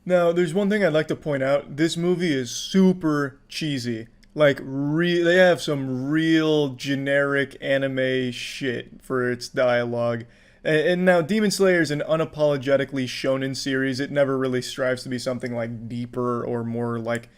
Now, there's one thing I'd like to point out. This movie is super cheesy. Like, they have some real generic anime shit for its dialogue. And now, Demon Slayer is an unapologetically shonen series. It never really strives to be something like deeper or more like,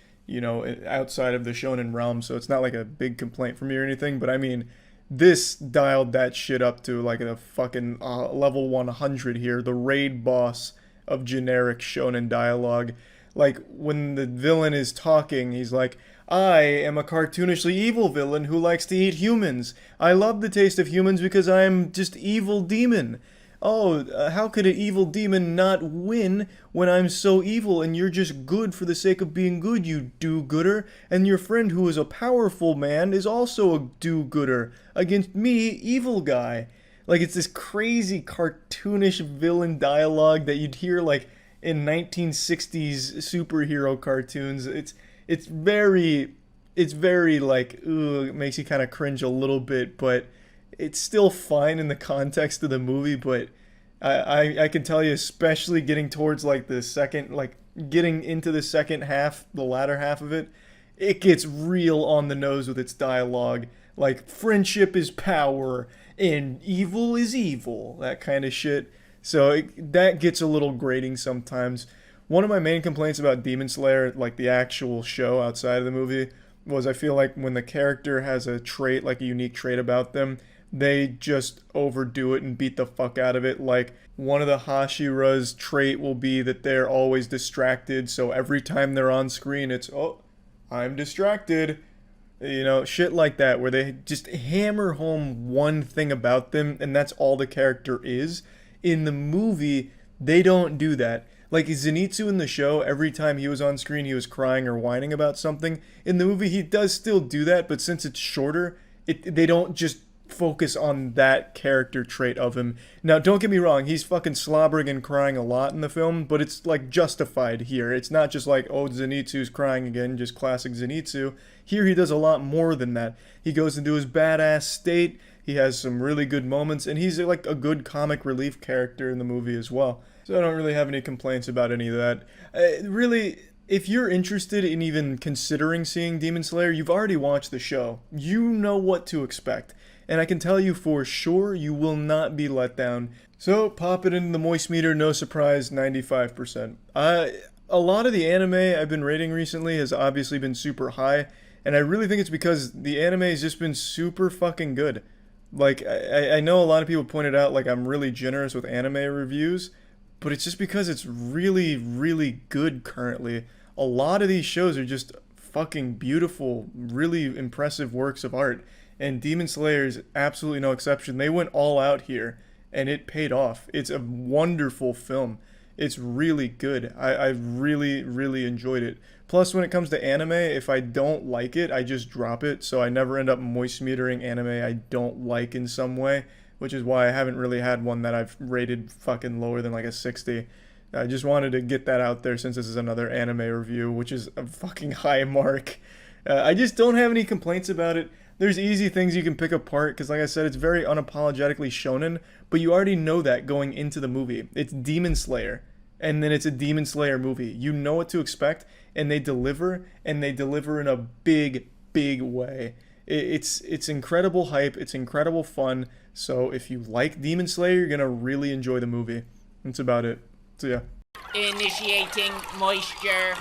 outside of the shonen realm. So it's not like a big complaint for me or anything. But I mean, this dialed that shit up to like a fucking level 100 here. The raid boss of generic shonen dialogue. Like, when the villain is talking, he's like, I am a cartoonishly evil villain who likes to eat humans. I love the taste of humans because I am just evil demon. how could an evil demon not win when I'm so evil and you're just good for the sake of being good, you do-gooder? And your friend who is a powerful man is also a do-gooder against me, evil guy. Like, it's this crazy cartoonish villain dialogue that you'd hear, like, in 1960s superhero cartoons. It's very like, ooh, it makes you kind of cringe a little bit, but it's still fine in the context of the movie. But I can tell you, especially getting towards like the second, like getting into the second half, the latter half of it, it gets real on the nose with its dialogue. Like, friendship is power and evil is evil, that kind of shit. So that gets a little grating sometimes. One of my main complaints about Demon Slayer, like the actual show outside of the movie, was I feel like when the character has a trait, like a unique trait about them, they just overdo it and beat the fuck out of it. Like, one of the Hashira's trait will be that they're always distracted, so every time they're on screen, it's, oh, I'm distracted. You know, shit like that, where they just hammer home one thing about them, and that's all the character is. In the movie, they don't do that. Like, Zenitsu in the show, every time he was on screen, he was crying or whining about something. In the movie, he does still do that, but since it's shorter, they don't just focus on that character trait of him. Now, don't get me wrong, he's fucking slobbering and crying a lot in the film, but it's, like, justified here. It's not just like, oh, Zenitsu's crying again, just classic Zenitsu. Here he does a lot more than that. He goes into his badass state, he has some really good moments, and he's, like, a good comic relief character in the movie as well. So I don't really have any complaints about any of that. Really, if you're interested in even considering seeing Demon Slayer, you've already watched the show. You know what to expect. And I can tell you for sure, you will not be let down. So pop it into the moistmeter, no surprise, 95%. A lot of the anime I've been rating recently has obviously been super high, and I really think it's because the anime has just been super fucking good. Like, I know a lot of people pointed out, like, I'm really generous with anime reviews, but it's just because it's really, really good currently. A lot of these shows are just fucking beautiful, really impressive works of art. And Demon Slayer is absolutely no exception. They went all out here, and it paid off. It's a wonderful film. It's really good. I really, really enjoyed it. Plus, when it comes to anime, if I don't like it, I just drop it. So I never end up moist metering anime I don't like in some way, which is why I haven't really had one that I've rated fucking lower than like a 60. I just wanted to get that out there since this is another anime review, which is a fucking high mark. I just don't have any complaints about it. There's easy things you can pick apart, because like I said, it's very unapologetically shonen, but you already know that going into the movie. It's Demon Slayer, and then it's a Demon Slayer movie. You know what to expect, and they deliver in a big, big way. It's incredible hype, it's incredible fun, so if you like Demon Slayer, you're gonna really enjoy the movie. That's about it. So yeah. Initiating moisture.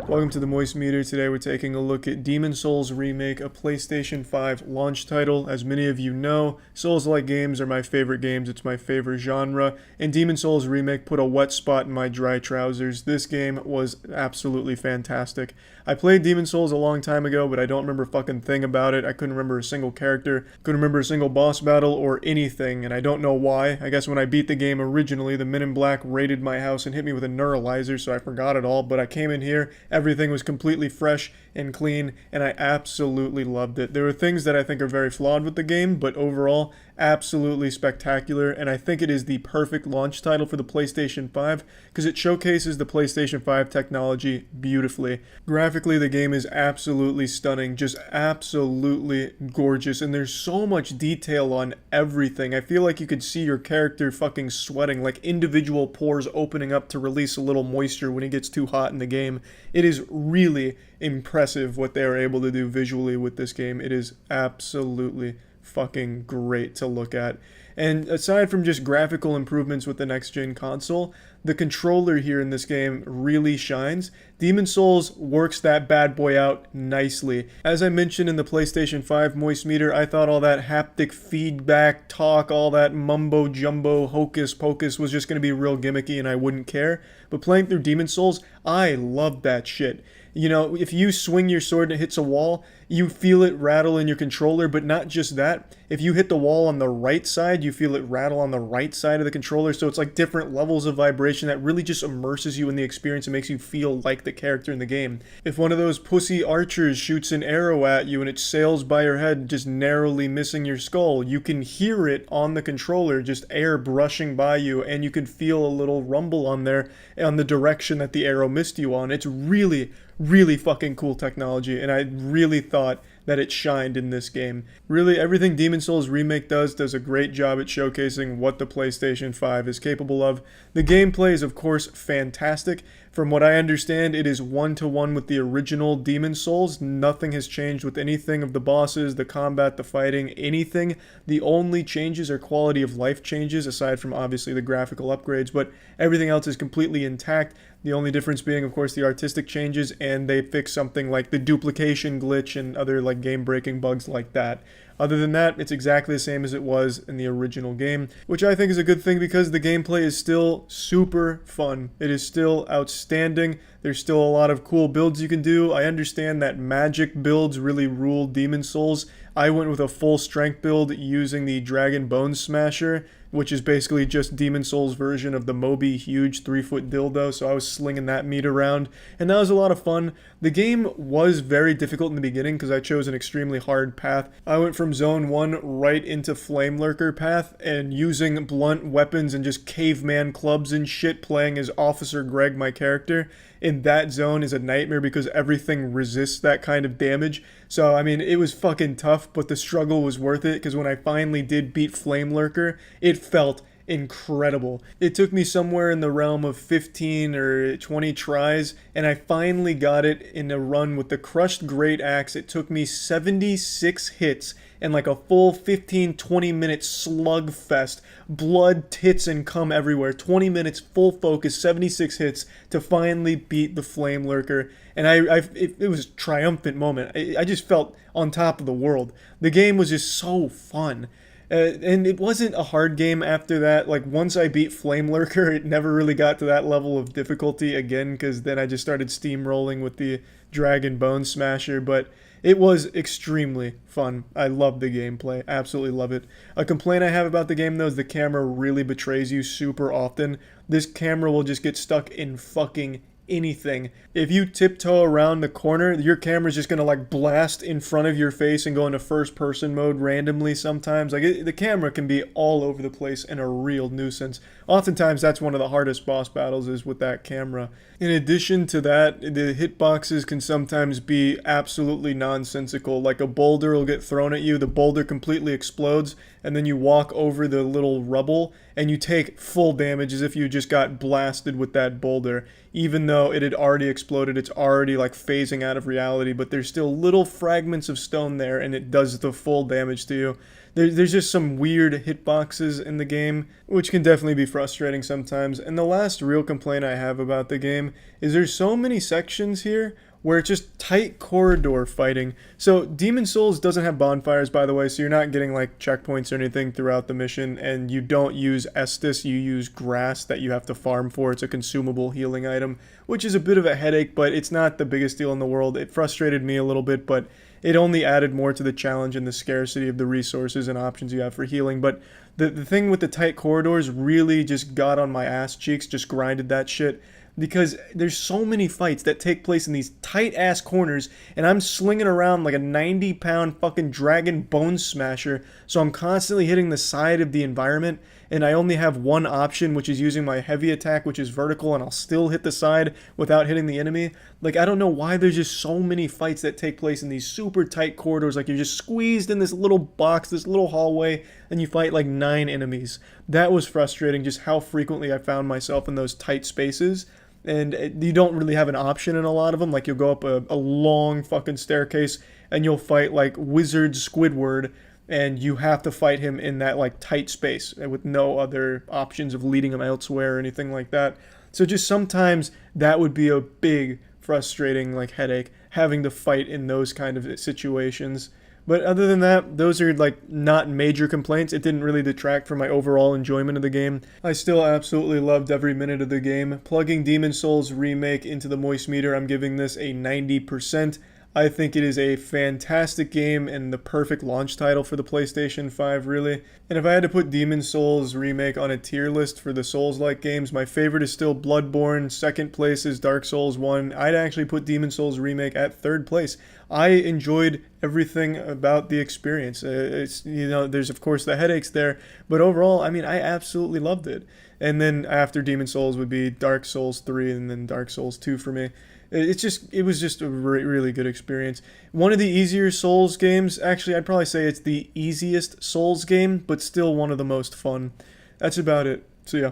Welcome to the Moist Meter. Today we're taking a look at Demon Souls Remake, a PlayStation 5 launch title. As many of you know, Souls-like games are my favorite games. It's my favorite genre, and Demon Souls Remake put a wet spot in my dry trousers. This game was absolutely fantastic. I played Demon Souls a long time ago, but I don't remember a fucking thing about it. I couldn't remember a single character, couldn't remember a single boss battle or anything, and I don't know why. I guess when I beat the game originally, the Men in Black raided my house and hit me with a neuralizer, so I forgot it all, but I came in here, everything was completely fresh and clean, and I absolutely loved it. There are things that I think are very flawed with the game, but overall, absolutely spectacular, and I think it is the perfect launch title for the PlayStation 5 because it showcases the PlayStation 5 technology beautifully. Graphically, the game is absolutely stunning, just absolutely gorgeous, and there's so much detail on everything. I feel like you could see your character fucking sweating, like individual pores opening up to release a little moisture when it gets too hot in the game. It is really impressive what they are able to do visually with this game. It is absolutely fucking great to look at. And aside from just graphical improvements with the next gen console, the controller here in this game really shines. Demon Souls works that bad boy out nicely. As I mentioned in the PlayStation 5 Moist Meter, I thought all that haptic feedback talk, all that mumbo jumbo hocus pocus was just going to be real gimmicky and I wouldn't care. But playing through Demon Souls, I loved that shit. You know, if you swing your sword and it hits a wall, you feel it rattle in your controller, but not just that. If you hit the wall on the right side, you feel it rattle on the right side of the controller. So it's like different levels of vibration that really just immerses you in the experience and makes you feel like the character in the game. If one of those pussy archers shoots an arrow at you and it sails by your head, just narrowly missing your skull, you can hear it on the controller, just air brushing by you, and you can feel a little rumble on there on the direction that the arrow missed you on. It's really fucking cool technology, and I really thought that it shined in this game. Really, everything Demon's Souls Remake does a great job at showcasing what the PlayStation 5 is capable of. The gameplay is, of course, fantastic. From what I understand, it is one-to-one with the original Demon's Souls. Nothing has changed with anything of the bosses, the combat, the fighting, anything. The only changes are quality of life changes, aside from obviously the graphical upgrades, but everything else is completely intact. The only difference being, of course, the artistic changes, and they fix something like the duplication glitch and other like game-breaking bugs like that. Other than that, it's exactly the same as it was in the original game, which I think is a good thing because the gameplay is still super fun. It is still outstanding. There's still a lot of cool builds you can do. I understand that magic builds really rule Demon's Souls. I went with a full strength build using the Dragon Bone Smasher, which is basically just Demon's Souls' version of the Moby huge 3-foot dildo, so I was slinging that meat around, and that was a lot of fun. The game was very difficult in the beginning because I chose an extremely hard path. I went from Zone 1 right into Flame Lurker path, and using blunt weapons and just caveman clubs and shit, playing as Officer Greg, my character, in that zone is a nightmare because everything resists that kind of damage. So, I mean, it was fucking tough, but the struggle was worth it because when I finally did beat Flame Lurker, it felt incredible. It took me somewhere in the realm of 15 or 20 tries, and I finally got it in a run with the Crushed Great Axe. It took me 76 hits and like a full 15-20 minute slugfest, blood, tits, and cum everywhere, 20 minutes, full focus, 76 hits to finally beat the Flame Lurker, and it was a triumphant moment. I just felt on top of the world. The game was just so fun. And it wasn't a hard game after that. Like, once I beat Flame Lurker, it never really got to that level of difficulty again, because then I just started steamrolling with the Dragon Bone Smasher, but it was extremely fun. I love the gameplay. Absolutely love it. A complaint I have about the game, though, is the camera really betrays you super often. This camera will just get stuck in fucking anything. If you tiptoe around the corner, your camera's just gonna like blast in front of your face and go into first person mode randomly sometimes. Like, the camera can be all over the place and a real nuisance. Oftentimes that's one of the hardest boss battles, is with that camera. In addition to that, the hitboxes can sometimes be absolutely nonsensical. Like, a boulder will get thrown at you, the boulder completely explodes, and then you walk over the little rubble and you take full damage as if you just got blasted with that boulder. Even though it had already exploded, it's already like phasing out of reality, but there's still little fragments of stone there and it does the full damage to you. There's just some weird hitboxes in the game, which can definitely be frustrating sometimes. And the last real complaint I have about the game is there's so many sections here where it's just tight corridor fighting. So Demon's Souls doesn't have bonfires, by the way, so you're not getting like checkpoints or anything throughout the mission, and you don't use Estus, you use grass that you have to farm for. It's a consumable healing item, which is a bit of a headache, but it's not the biggest deal in the world. It frustrated me a little bit, but it only added more to the challenge and the scarcity of the resources and options you have for healing. But the thing with the tight corridors really just got on my ass cheeks, just grinded that shit. Because there's so many fights that take place in these tight-ass corners, and I'm slinging around like a 90-pound fucking Dragon Bone Smasher, so I'm constantly hitting the side of the environment, and I only have one option, which is using my heavy attack, which is vertical, and I'll still hit the side without hitting the enemy. Like, I don't know why there's just so many fights that take place in these super tight corridors. Like, you're just squeezed in this little box, this little hallway, and you fight like 9 enemies. That was frustrating, just how frequently I found myself in those tight spaces. And you don't really have an option in a lot of them. Like, you'll go up a long fucking staircase and you'll fight like Wizard Squidward, and you have to fight him in that like tight space with no other options of leading him elsewhere or anything like that. So just sometimes that would be a big frustrating like headache, having to fight in those kind of situations. But other than that, those are like not major complaints. It didn't really detract from my overall enjoyment of the game. I still absolutely loved every minute of the game. Plugging Demon's Souls Remake into the moistmeter, I'm giving this a 90%. I think it is a fantastic game and the perfect launch title for the PlayStation 5, really. And if I had to put Demon's Souls Remake on a tier list for the Souls-like games, my favorite is still Bloodborne, second place is Dark Souls 1. I'd actually put Demon's Souls Remake at third place. I enjoyed everything about the experience. It's, you know, there's of course the headaches there, but overall, I mean, I absolutely loved it. And then after Demon's Souls would be Dark Souls 3 and then Dark Souls 2 for me. It was just a really good experience. One of the easier Souls games. Actually, I'd probably say it's the easiest Souls game, but still one of the most fun. That's about it. So yeah.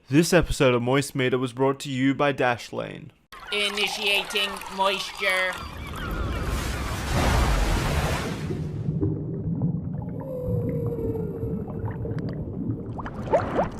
This episode of moistmeter was brought to you by Dashlane. Initiating moisture.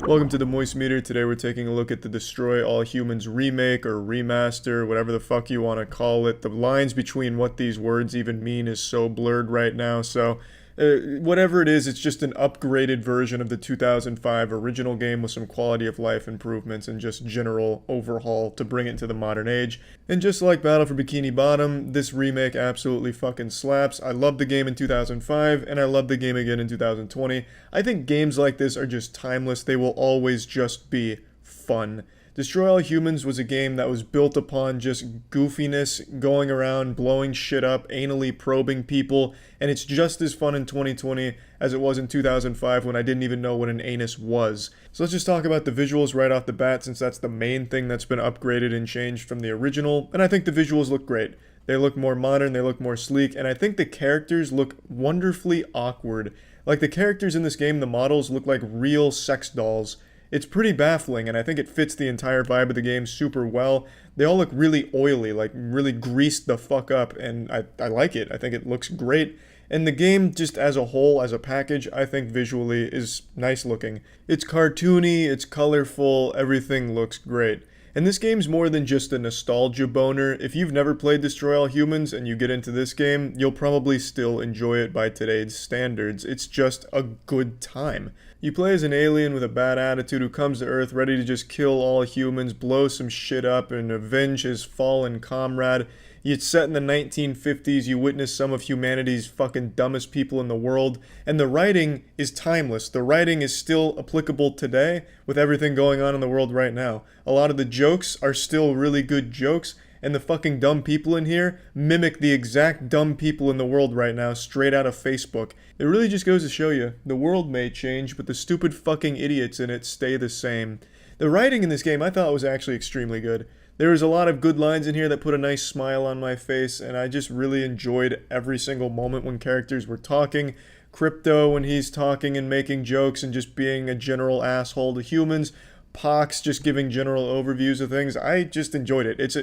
Welcome to the moistmeter. Today we're taking a look at the Destroy All Humans remake or remaster, whatever the fuck you want to call it. The lines between what these words even mean is so blurred right now, so whatever it is, it's just an upgraded version of the 2005 original game with some quality of life improvements and just general overhaul to bring it into the modern age. And just like Battle for Bikini Bottom, this remake absolutely fucking slaps. I loved the game in 2005 and I love the game again in 2020. I think games like this are just timeless. They will always just be fun. Destroy All Humans was a game that was built upon just goofiness, going around, blowing shit up, anally probing people, and it's just as fun in 2020 as it was in 2005 when I didn't even know what an anus was. So let's just talk about the visuals right off the bat, since that's the main thing that's been upgraded and changed from the original, and I think the visuals look great. They look more modern, they look more sleek, and I think the characters look wonderfully awkward. Like the characters in this game, the models look like real sex dolls. It's pretty baffling, and I think it fits the entire vibe of the game super well. They all look really oily, like really greased the fuck up, and I like it. I think it looks great. And the game, just as a whole, as a package, I think visually is nice looking. It's cartoony, it's colorful, everything looks great. And this game's more than just a nostalgia boner. If you've never played Destroy All Humans and you get into this game, you'll probably still enjoy it by today's standards. It's just a good time. You play as an alien with a bad attitude who comes to Earth ready to just kill all humans, blow some shit up, and avenge his fallen comrade. It's set in the 1950s, you witness some of humanity's fucking dumbest people in the world, and the writing is timeless. The writing is still applicable today with everything going on in the world right now. A lot of the jokes are still really good jokes, and the fucking dumb people in here mimic the exact dumb people in the world right now straight out of Facebook. It really just goes to show you, the world may change, but the stupid fucking idiots in it stay the same. The writing in this game I thought was actually extremely good. There was a lot of good lines in here that put a nice smile on my face, and I just really enjoyed every single moment when characters were talking. Crypto when he's talking and making jokes and just being a general asshole to humans. Pox just giving general overviews of things. I just enjoyed it. It's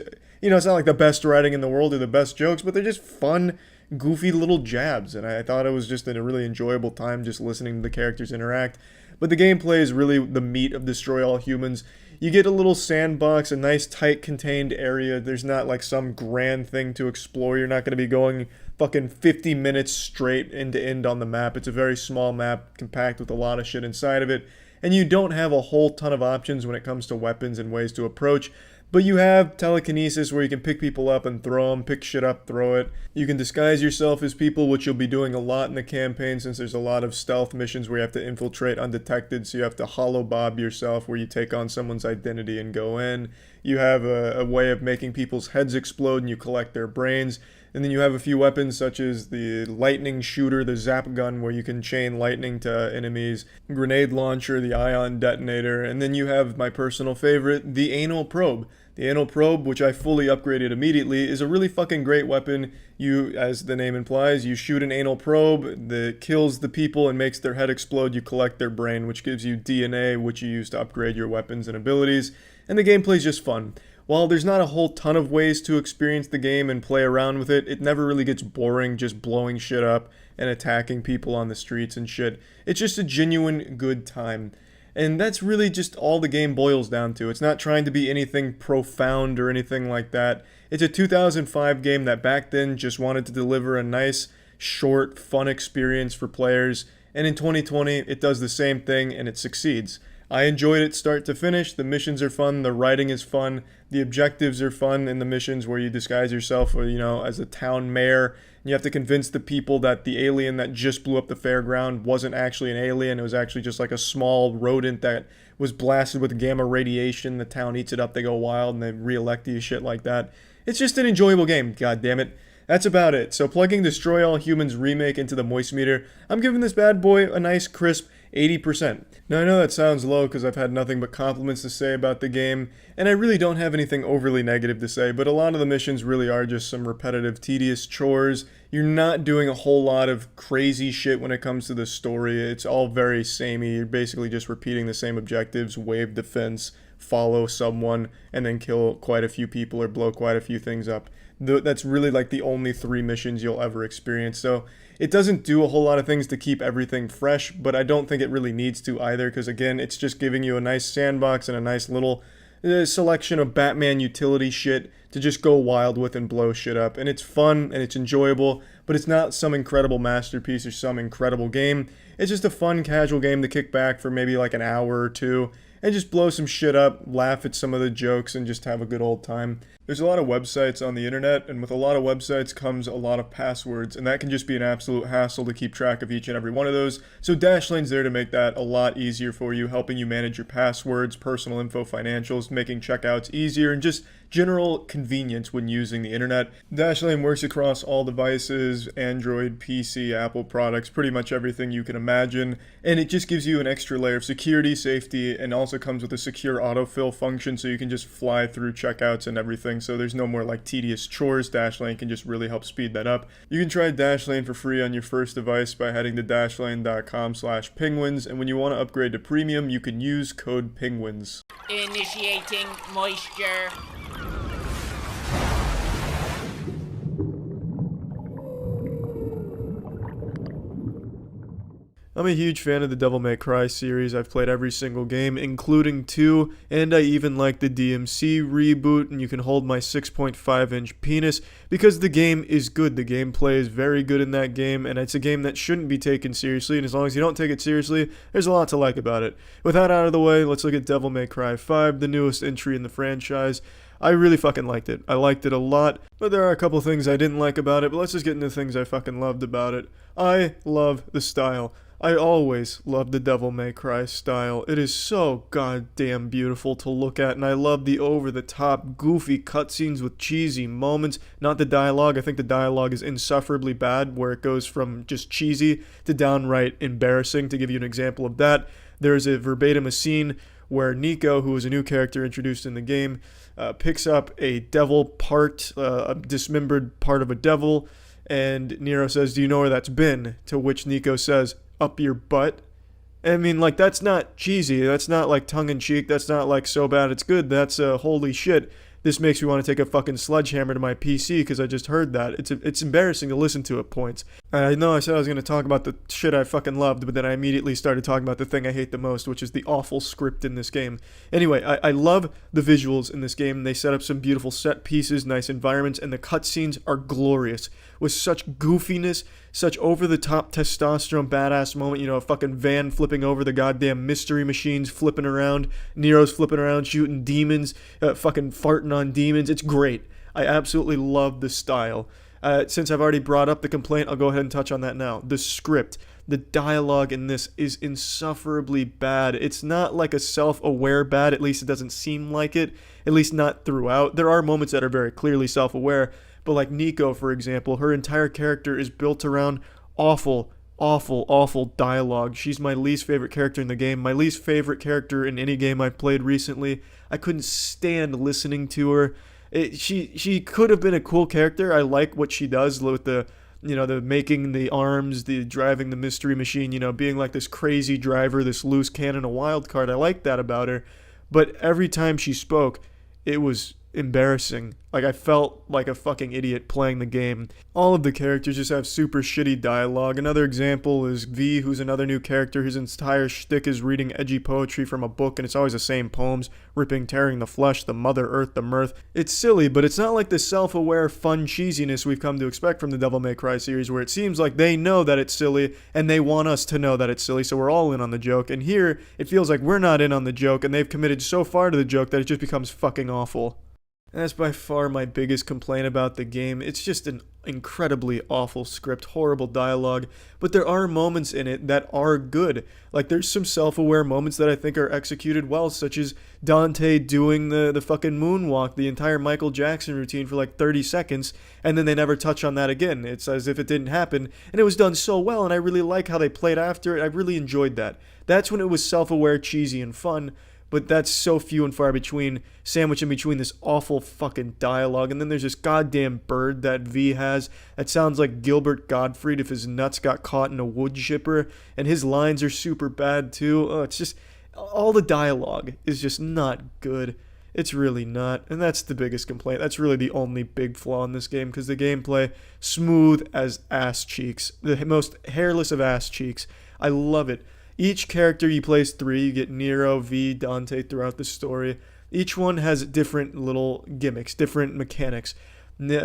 not like the best writing in the world or the best jokes, but they're just fun, goofy little jabs, and I thought it was just a really enjoyable time just listening to the characters interact. But the gameplay is really the meat of Destroy All Humans. You get a little sandbox, a nice tight contained area. There's not like some grand thing to explore. You're not going to be going fucking 50 minutes straight end to end on the map. It's a very small map, compact with a lot of shit inside of it. And you don't have a whole ton of options when it comes to weapons and ways to approach. But you have telekinesis where you can pick people up and throw them, pick shit up, throw it. You can disguise yourself as people, which you'll be doing a lot in the campaign since there's a lot of stealth missions where you have to infiltrate undetected. So you have to hollow bob yourself where you take on someone's identity and go in. You have a way of making people's heads explode and you collect their brains. And then you have a few weapons such as the lightning shooter, the zap gun where you can chain lightning to enemies, grenade launcher, the ion detonator, and then you have my personal favorite, the anal probe. The anal probe, which I fully upgraded immediately, is a really fucking great weapon. You, as the name implies, you shoot an anal probe that kills the people and makes their head explode. You collect their brain, which gives you DNA, which you use to upgrade your weapons and abilities. And the gameplay's just fun. While there's not a whole ton of ways to experience the game and play around with it, it never really gets boring just blowing shit up and attacking people on the streets and shit. It's just a genuine good time. And that's really just all the game boils down to. It's not trying to be anything profound or anything like that. It's a 2005 game that back then just wanted to deliver a nice, short, fun experience for players. And in 2020, it does the same thing and it succeeds. I enjoyed it start to finish. The missions are fun, the writing is fun, the objectives are fun in the missions where you disguise yourself, as a town mayor. And you have to convince the people that the alien that just blew up the fairground wasn't actually an alien. It was actually just like a small rodent that was blasted with gamma radiation. The town eats it up, they go wild, and they re-elect you, shit like that. It's just an enjoyable game, god damn it. That's about it. So plugging Destroy All Humans remake into the moistmeter, I'm giving this bad boy a nice crisp 80%. Now I know that sounds low because I've had nothing but compliments to say about the game, and I really don't have anything overly negative to say, but a lot of the missions really are just some repetitive, tedious chores. You're not doing a whole lot of crazy shit when it comes to the story. It's all very samey. You're basically just repeating the same objectives: wave defense, follow someone, and then kill quite a few people or blow quite a few things up. That's really like the only 3 missions you'll ever experience. So it doesn't do a whole lot of things to keep everything fresh, but I don't think it really needs to either, because again, it's just giving you a nice sandbox and a nice little selection of Batman utility shit to just go wild with and blow shit up. And it's fun and it's enjoyable, but it's not some incredible masterpiece or some incredible game. It's just a fun, casual game to kick back for maybe like an hour or two and just blow some shit up, laugh at some of the jokes, and just have a good old time. There's a lot of websites on the internet, and with a lot of websites comes a lot of passwords, and that can just be an absolute hassle to keep track of each and every one of those. So Dashlane's there to make that a lot easier for you, helping you manage your passwords, personal info, financials, making checkouts easier, and just general convenience when using the internet. Dashlane works across all devices: Android, PC, Apple products, pretty much everything you can imagine, and it just gives you an extra layer of security, safety, and also comes with a secure autofill function, so you can just fly through checkouts and everything. So there's no more like tedious chores. Dashlane can just really help speed that up. You can try Dashlane for free on your first device by heading to dashlane.com/penguins, and when you want to upgrade to premium, you can use code penguins. Initiating moisture. I'm a huge fan of the Devil May Cry series. I've played every single game, including 2, and I even like the DMC reboot, and you can hold my 6.5-inch penis, because the game is good. The gameplay is very good in that game, and it's a game that shouldn't be taken seriously, and as long as you don't take it seriously, there's a lot to like about it. With that out of the way, let's look at Devil May Cry 5, the newest entry in the franchise. I really fucking liked it. I liked it a lot, but there are a couple things I didn't like about it, but let's just get into the things I fucking loved about it. I love the style. I always loved the Devil May Cry style. It is so goddamn beautiful to look at, and I love the over-the-top, goofy cutscenes with cheesy moments. Not the dialogue. I think the dialogue is insufferably bad, where it goes from just cheesy to downright embarrassing. To give you an example of that, there's a verbatim scene where Nico, who is a new character introduced in the game, picks up a devil part, a dismembered part of a devil, and Nero says, "Do you know where that's been?" To which Nico says, "Up your butt." I mean, like, that's not cheesy. That's not like tongue-in-cheek. That's not like so bad it's good. That's holy shit. This makes me want to take a fucking sledgehammer to my PC because I just heard that. It's embarrassing to listen to at points. And I know I said I was going to talk about the shit I fucking loved, but then I immediately started talking about the thing I hate the most, which is the awful script in this game. Anyway, I love the visuals in this game. They set up some beautiful set pieces, nice environments, and the cutscenes are glorious. With such goofiness, such over-the-top testosterone badass moment, a fucking van flipping over the goddamn mystery machines, flipping around, Nero's flipping around, shooting demons, fucking farting on demons. It's great. I absolutely love the style. Since I've already brought up the complaint, I'll go ahead and touch on that now. The script. The dialogue in this is insufferably bad. It's not like a self-aware bad, at least it doesn't seem like it, at least not throughout. There are moments that are very clearly self-aware, but like Nico, for example, her entire character is built around awful dialogue. She's my least favorite character in the game, my least favorite character in any game I've played recently. I couldn't stand listening to her. She could have been a cool character. I like what she does with the making the arms, the driving the mystery machine, being like this crazy driver, this loose cannon, a wild card. I like that about her. But every time she spoke, it was embarrassing. Like, I felt like a fucking idiot playing the game. All of the characters just have super shitty dialogue. Another example is V, who's another new character whose entire shtick is reading edgy poetry from a book, and it's always the same poems: ripping, tearing the flesh, the mother earth, the mirth. It's silly, but it's not like the self-aware, fun cheesiness we've come to expect from the Devil May Cry series, where it seems like they know that it's silly, and they want us to know that it's silly, so we're all in on the joke. And here, it feels like we're not in on the joke, and they've committed so far to the joke that it just becomes fucking awful. And that's by far my biggest complaint about the game. It's just an incredibly awful script, horrible dialogue, but there are moments in it that are good. Like, there's some self-aware moments that I think are executed well, such as Dante doing the fucking moonwalk, the entire Michael Jackson routine for like 30 seconds, and then they never touch on that again. It's as if it didn't happen, and it was done so well, and I really like how they played after it. I really enjoyed that. That's when it was self-aware, cheesy, and fun. But that's so few and far between, sandwiched in between this awful fucking dialogue. And then there's this goddamn bird that V has that sounds like Gilbert Gottfried if his nuts got caught in a wood chipper. And his lines are super bad too. Oh, it's just, all the dialogue is just not good. It's really not. And that's the biggest complaint. That's really the only big flaw in this game, because the gameplay, smooth as ass cheeks. The most hairless of ass cheeks. I love it. Each character you play is 3. You get Nero, V, Dante throughout the story. Each one has different little gimmicks, different mechanics.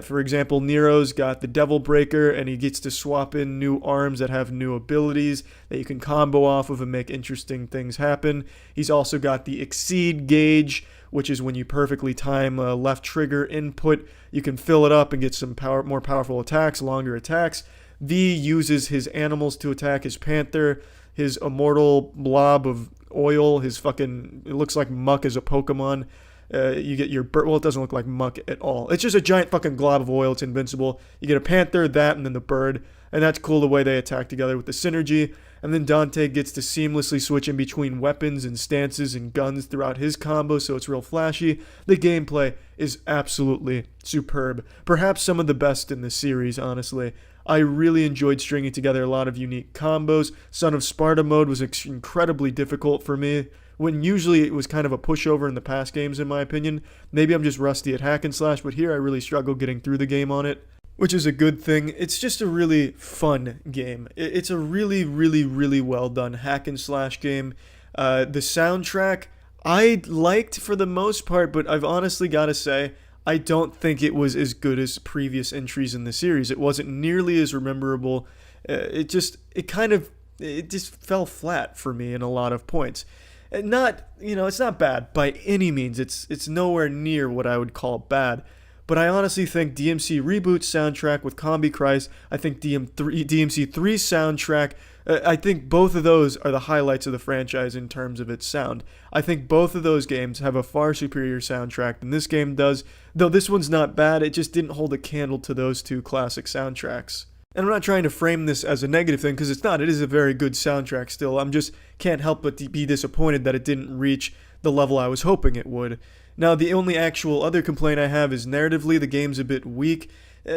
For example, Nero's got the Devil Breaker, and he gets to swap in new arms that have new abilities that you can combo off of and make interesting things happen. He's also got the Exceed gauge, which is when you perfectly time a left trigger input. You can fill it up and get some more powerful attacks, longer attacks. V uses his animals to attack: his panther, his immortal blob of oil, his fucking, it looks like muck as a Pokemon. You get your bird, well, it doesn't look like muck at all. It's just a giant fucking glob of oil. It's invincible. You get a panther, that, and then the bird. And that's cool the way they attack together with the synergy. And then Dante gets to seamlessly switch in between weapons and stances and guns throughout his combo, so it's real flashy. The gameplay is absolutely superb. Perhaps some of the best in the series, honestly. I really enjoyed stringing together a lot of unique combos. Son of Sparta mode was incredibly difficult for me, when usually it was kind of a pushover in the past games, in my opinion. Maybe I'm just rusty at hack and slash, but here I really struggle getting through the game on it, which is a good thing. It's just a really fun game. It's a really, really, really well done hack and slash game. The soundtrack I liked for the most part, but I've honestly got to say, I don't think it was as good as previous entries in the series. It wasn't nearly as memorable. It just fell flat for me in a lot of points. And it's not bad by any means. It's nowhere near what I would call bad. But I honestly think DMC Reboot's soundtrack with Combi Christ, I think DMC 3's soundtrack, I think both of those are the highlights of the franchise in terms of its sound. I think both of those games have a far superior soundtrack than this game does, though this one's not bad. It just didn't hold a candle to those two classic soundtracks. And I'm not trying to frame this as a negative thing, because it's not. It is a very good soundtrack still. I'm just can't help but be disappointed that it didn't reach the level I was hoping it would. Now, the only actual other complaint I have is narratively, the game's a bit weak.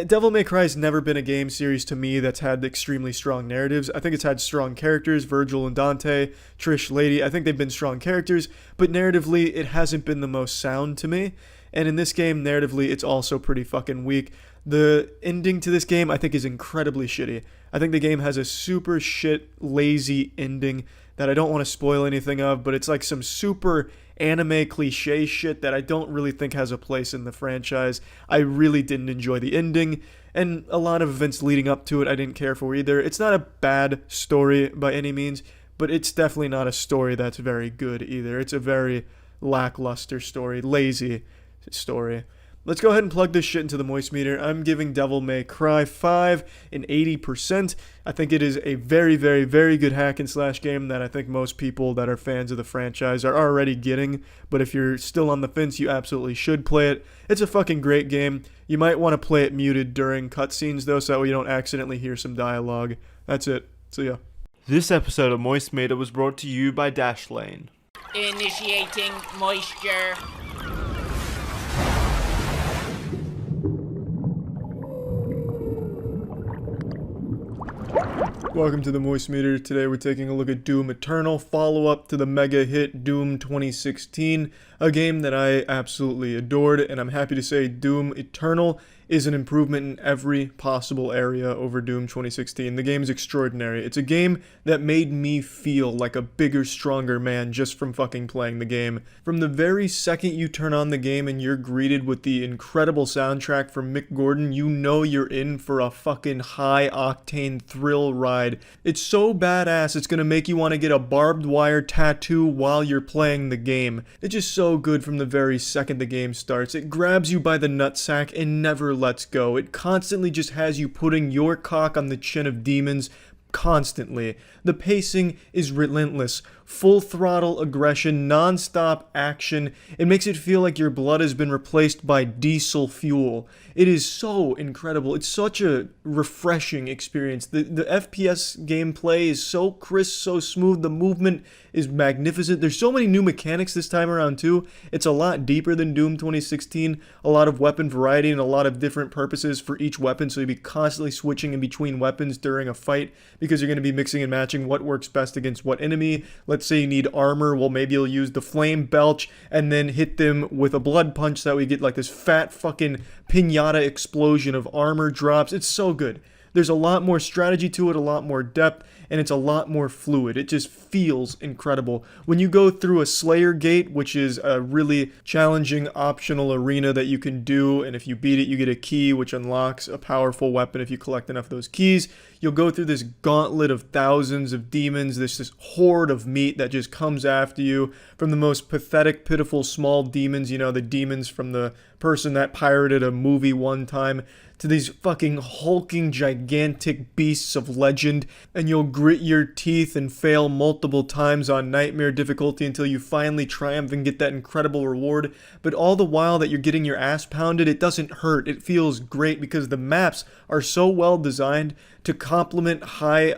Devil May Cry's never been a game series to me that's had extremely strong narratives. I think it's had strong characters, Virgil and Dante, Trish, Lady. I think they've been strong characters, but narratively, it hasn't been the most sound to me. And in this game, narratively, it's also pretty fucking weak. The ending to this game, I think, is incredibly shitty. I think the game has a super shit, lazy ending that I don't want to spoil anything of, but it's like some super anime cliche shit that I don't really think has a place in the franchise. I really didn't enjoy the ending, and a lot of events leading up to it I didn't care for either. It's not a bad story by any means, but it's definitely not a story that's very good either. It's a very lackluster story, lazy story. Let's go ahead and plug this shit into the moist meter. I'm giving Devil May Cry 5 an 80%. I think it is a very, very, very good hack and slash game that I think most people that are fans of the franchise are already getting. But if you're still on the fence, you absolutely should play it. It's a fucking great game. You might want to play it muted during cutscenes though, so that way you don't accidentally hear some dialogue. That's it. See ya. This episode of Moist Meter was brought to you by Dashlane. Initiating moisture. Welcome to the moistmeter. Today we're taking a look at Doom Eternal, follow-up to the mega hit Doom 2016, a game that I absolutely adored, and I'm happy to say Doom Eternal is an improvement in every possible area over Doom 2016. The game is extraordinary. It's a game that made me feel like a bigger, stronger man just from fucking playing the game. From the very second you turn on the game and you're greeted with the incredible soundtrack from Mick Gordon, you know you're in for a fucking high-octane thrill ride. It's so badass, it's gonna make you want to get a barbed wire tattoo while you're playing the game. It's just so good from the very second the game starts. It grabs you by the nutsack and never lets go. It constantly just has you putting your cock on the chin of demons constantly. The pacing is relentless. Full throttle aggression, non-stop action. It makes it feel like your blood has been replaced by diesel fuel. It is so incredible. It's such a refreshing experience. The FPS gameplay is so crisp, so smooth. The movement is magnificent. There's so many new mechanics this time around too. It's a lot deeper than Doom 2016. A lot of weapon variety and a lot of different purposes for each weapon, so you'll be constantly switching in between weapons during a fight because you're going to be mixing and matching what works best against what enemy. Let's say you need armor, well maybe you'll use the flame belch and then hit them with a blood punch so that we get like this fat fucking pinata explosion of armor drops. It's so good. There's a lot more strategy to it, a lot more depth, and it's a lot more fluid. It just feels incredible. When you go through a Slayer Gate, which is a really challenging optional arena that you can do, and if you beat it, you get a key, which unlocks a powerful weapon if you collect enough of those keys. You'll go through this gauntlet of thousands of demons, this horde of meat that just comes after you, from the most pathetic, pitiful, small demons, you know, the demons from the person that pirated a movie one time, to these fucking hulking, gigantic beasts of legend, and you'll grit your teeth and fail multiple times on nightmare difficulty until you finally triumph and get that incredible reward. But all the while that you're getting your ass pounded, it doesn't hurt. It feels great because the maps are so well designed to complement high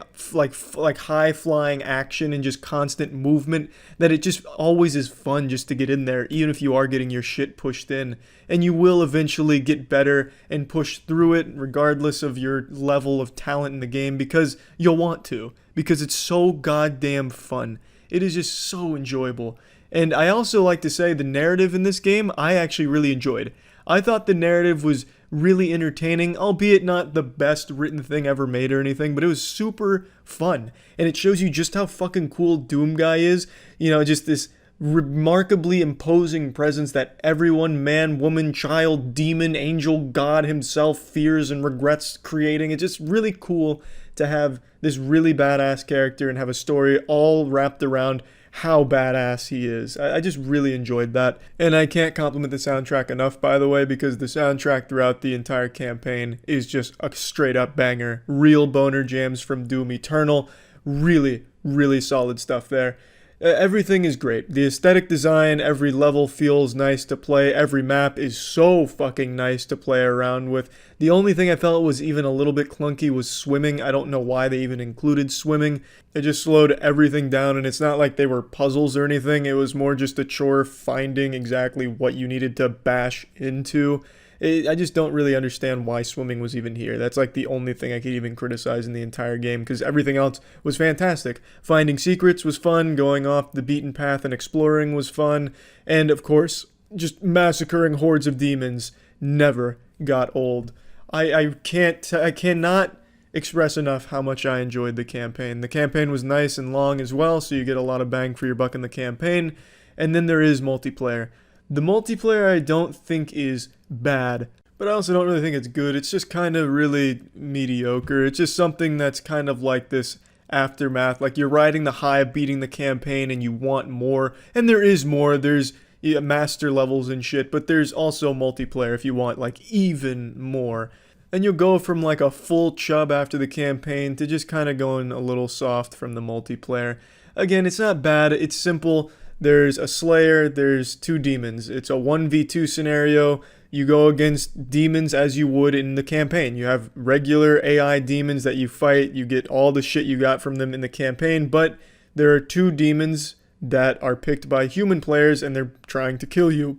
flying action and just constant movement that it just always is fun just to get in there, even if you are getting your shit pushed in. And you will eventually get better and push through it regardless of your level of talent in the game, because you'll want to, because it's so goddamn fun. It is just so enjoyable. And I also like to say the narrative in this game I actually really enjoyed. I thought the narrative was really entertaining, albeit not the best written thing ever made or anything, but it was super fun. And it shows you just how fucking cool Doom Guy is. You know, just this remarkably imposing presence that everyone, man, woman, child, demon, angel, God himself fears and regrets creating. It's just really cool to have this really badass character and have a story all wrapped around how badass he is. I just really enjoyed that. And I can't compliment the soundtrack enough, by the way, because the soundtrack throughout the entire campaign is just a straight up banger. Real boner jams from Doom Eternal. Really, really solid stuff there. Everything is great. The aesthetic design, every level feels nice to play. Every map is so fucking nice to play around with. The only thing I felt was even a little bit clunky was swimming. I don't know why they even included swimming. It just slowed everything down, and it's not like they were puzzles or anything. It was more just a chore finding exactly what you needed to bash into. I just don't really understand why swimming was even here. That's like the only thing I could even criticize in the entire game, because everything else was fantastic. Finding secrets was fun, going off the beaten path and exploring was fun, and of course, just massacring hordes of demons never got old. I cannot express enough how much I enjoyed the campaign. The campaign was nice and long as well, so you get a lot of bang for your buck in the campaign, and then there is multiplayer. The multiplayer I don't think is bad, but I also don't really think it's good. It's just kind of really mediocre. It's just something that's kind of like this aftermath. Like you're riding the high of beating the campaign and you want more. And there is more. There's master levels and shit, but there's also multiplayer if you want like even more. And you'll go from like a full chub after the campaign to just kind of going a little soft from the multiplayer. Again, it's not bad. It's simple. There's a Slayer, there's two demons. It's a 1v2 scenario. You go against demons as you would in the campaign. You have regular AI demons that you fight. You get all the shit you got from them in the campaign, but there are two demons that are picked by human players and they're trying to kill you,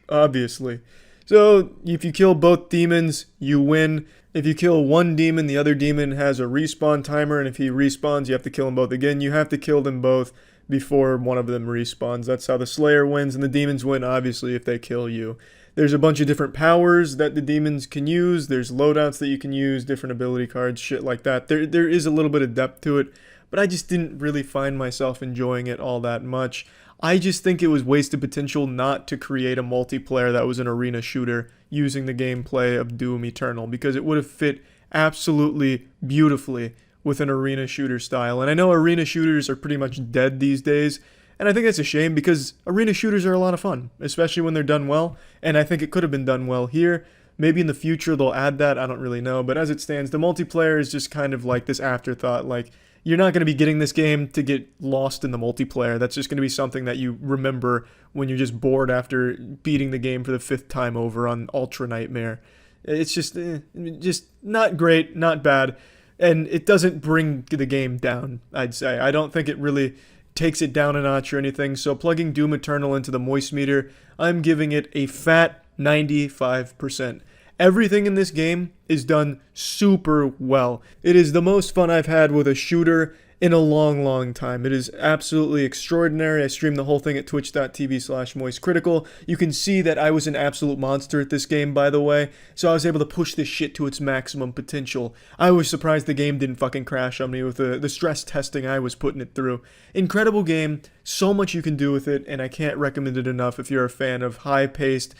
obviously. So if you kill both demons, you win. If you kill one demon, the other demon has a respawn timer, and if he respawns, you have to kill them both again. You have to kill them both before one of them respawns. That's how the Slayer wins, and the demons win, obviously, if they kill you. There's a bunch of different powers that the demons can use. There's loadouts that you can use, different ability cards, shit like that. There is a little bit of depth to it, but I just didn't really find myself enjoying it all that much. I just think it was wasted potential not to create a multiplayer that was an arena shooter using the gameplay of Doom Eternal, because it would have fit absolutely beautifully with an arena shooter style. And I know arena shooters are pretty much dead these days, and I think that's a shame because arena shooters are a lot of fun, especially when they're done well, and I think it could have been done well here. Maybe in the future they'll add that, I don't really know, but as it stands, the multiplayer is just kind of like this afterthought, like, you're not going to be getting this game to get lost in the multiplayer. That's just going to be something that you remember when you're just bored after beating the game for the 5th time over on Ultra Nightmare. It's just not great, not bad, and it doesn't bring the game down, I'd say. I don't think it really takes it down a notch or anything, so plugging Doom Eternal into the moistmeter, I'm giving it a fat 95%. Everything in this game is done super well. It is the most fun I've had with a shooter in a long time. It is absolutely extraordinary. I streamed the whole thing at twitch.tv/moistcritikal. You can see that I was an absolute monster at this game, by the way, so I was able to push this shit to its maximum potential. I was surprised the game didn't fucking crash on me with the stress testing I was putting it through. Incredible game, so much you can do with it, and I can't recommend it enough if you're a fan of high-paced,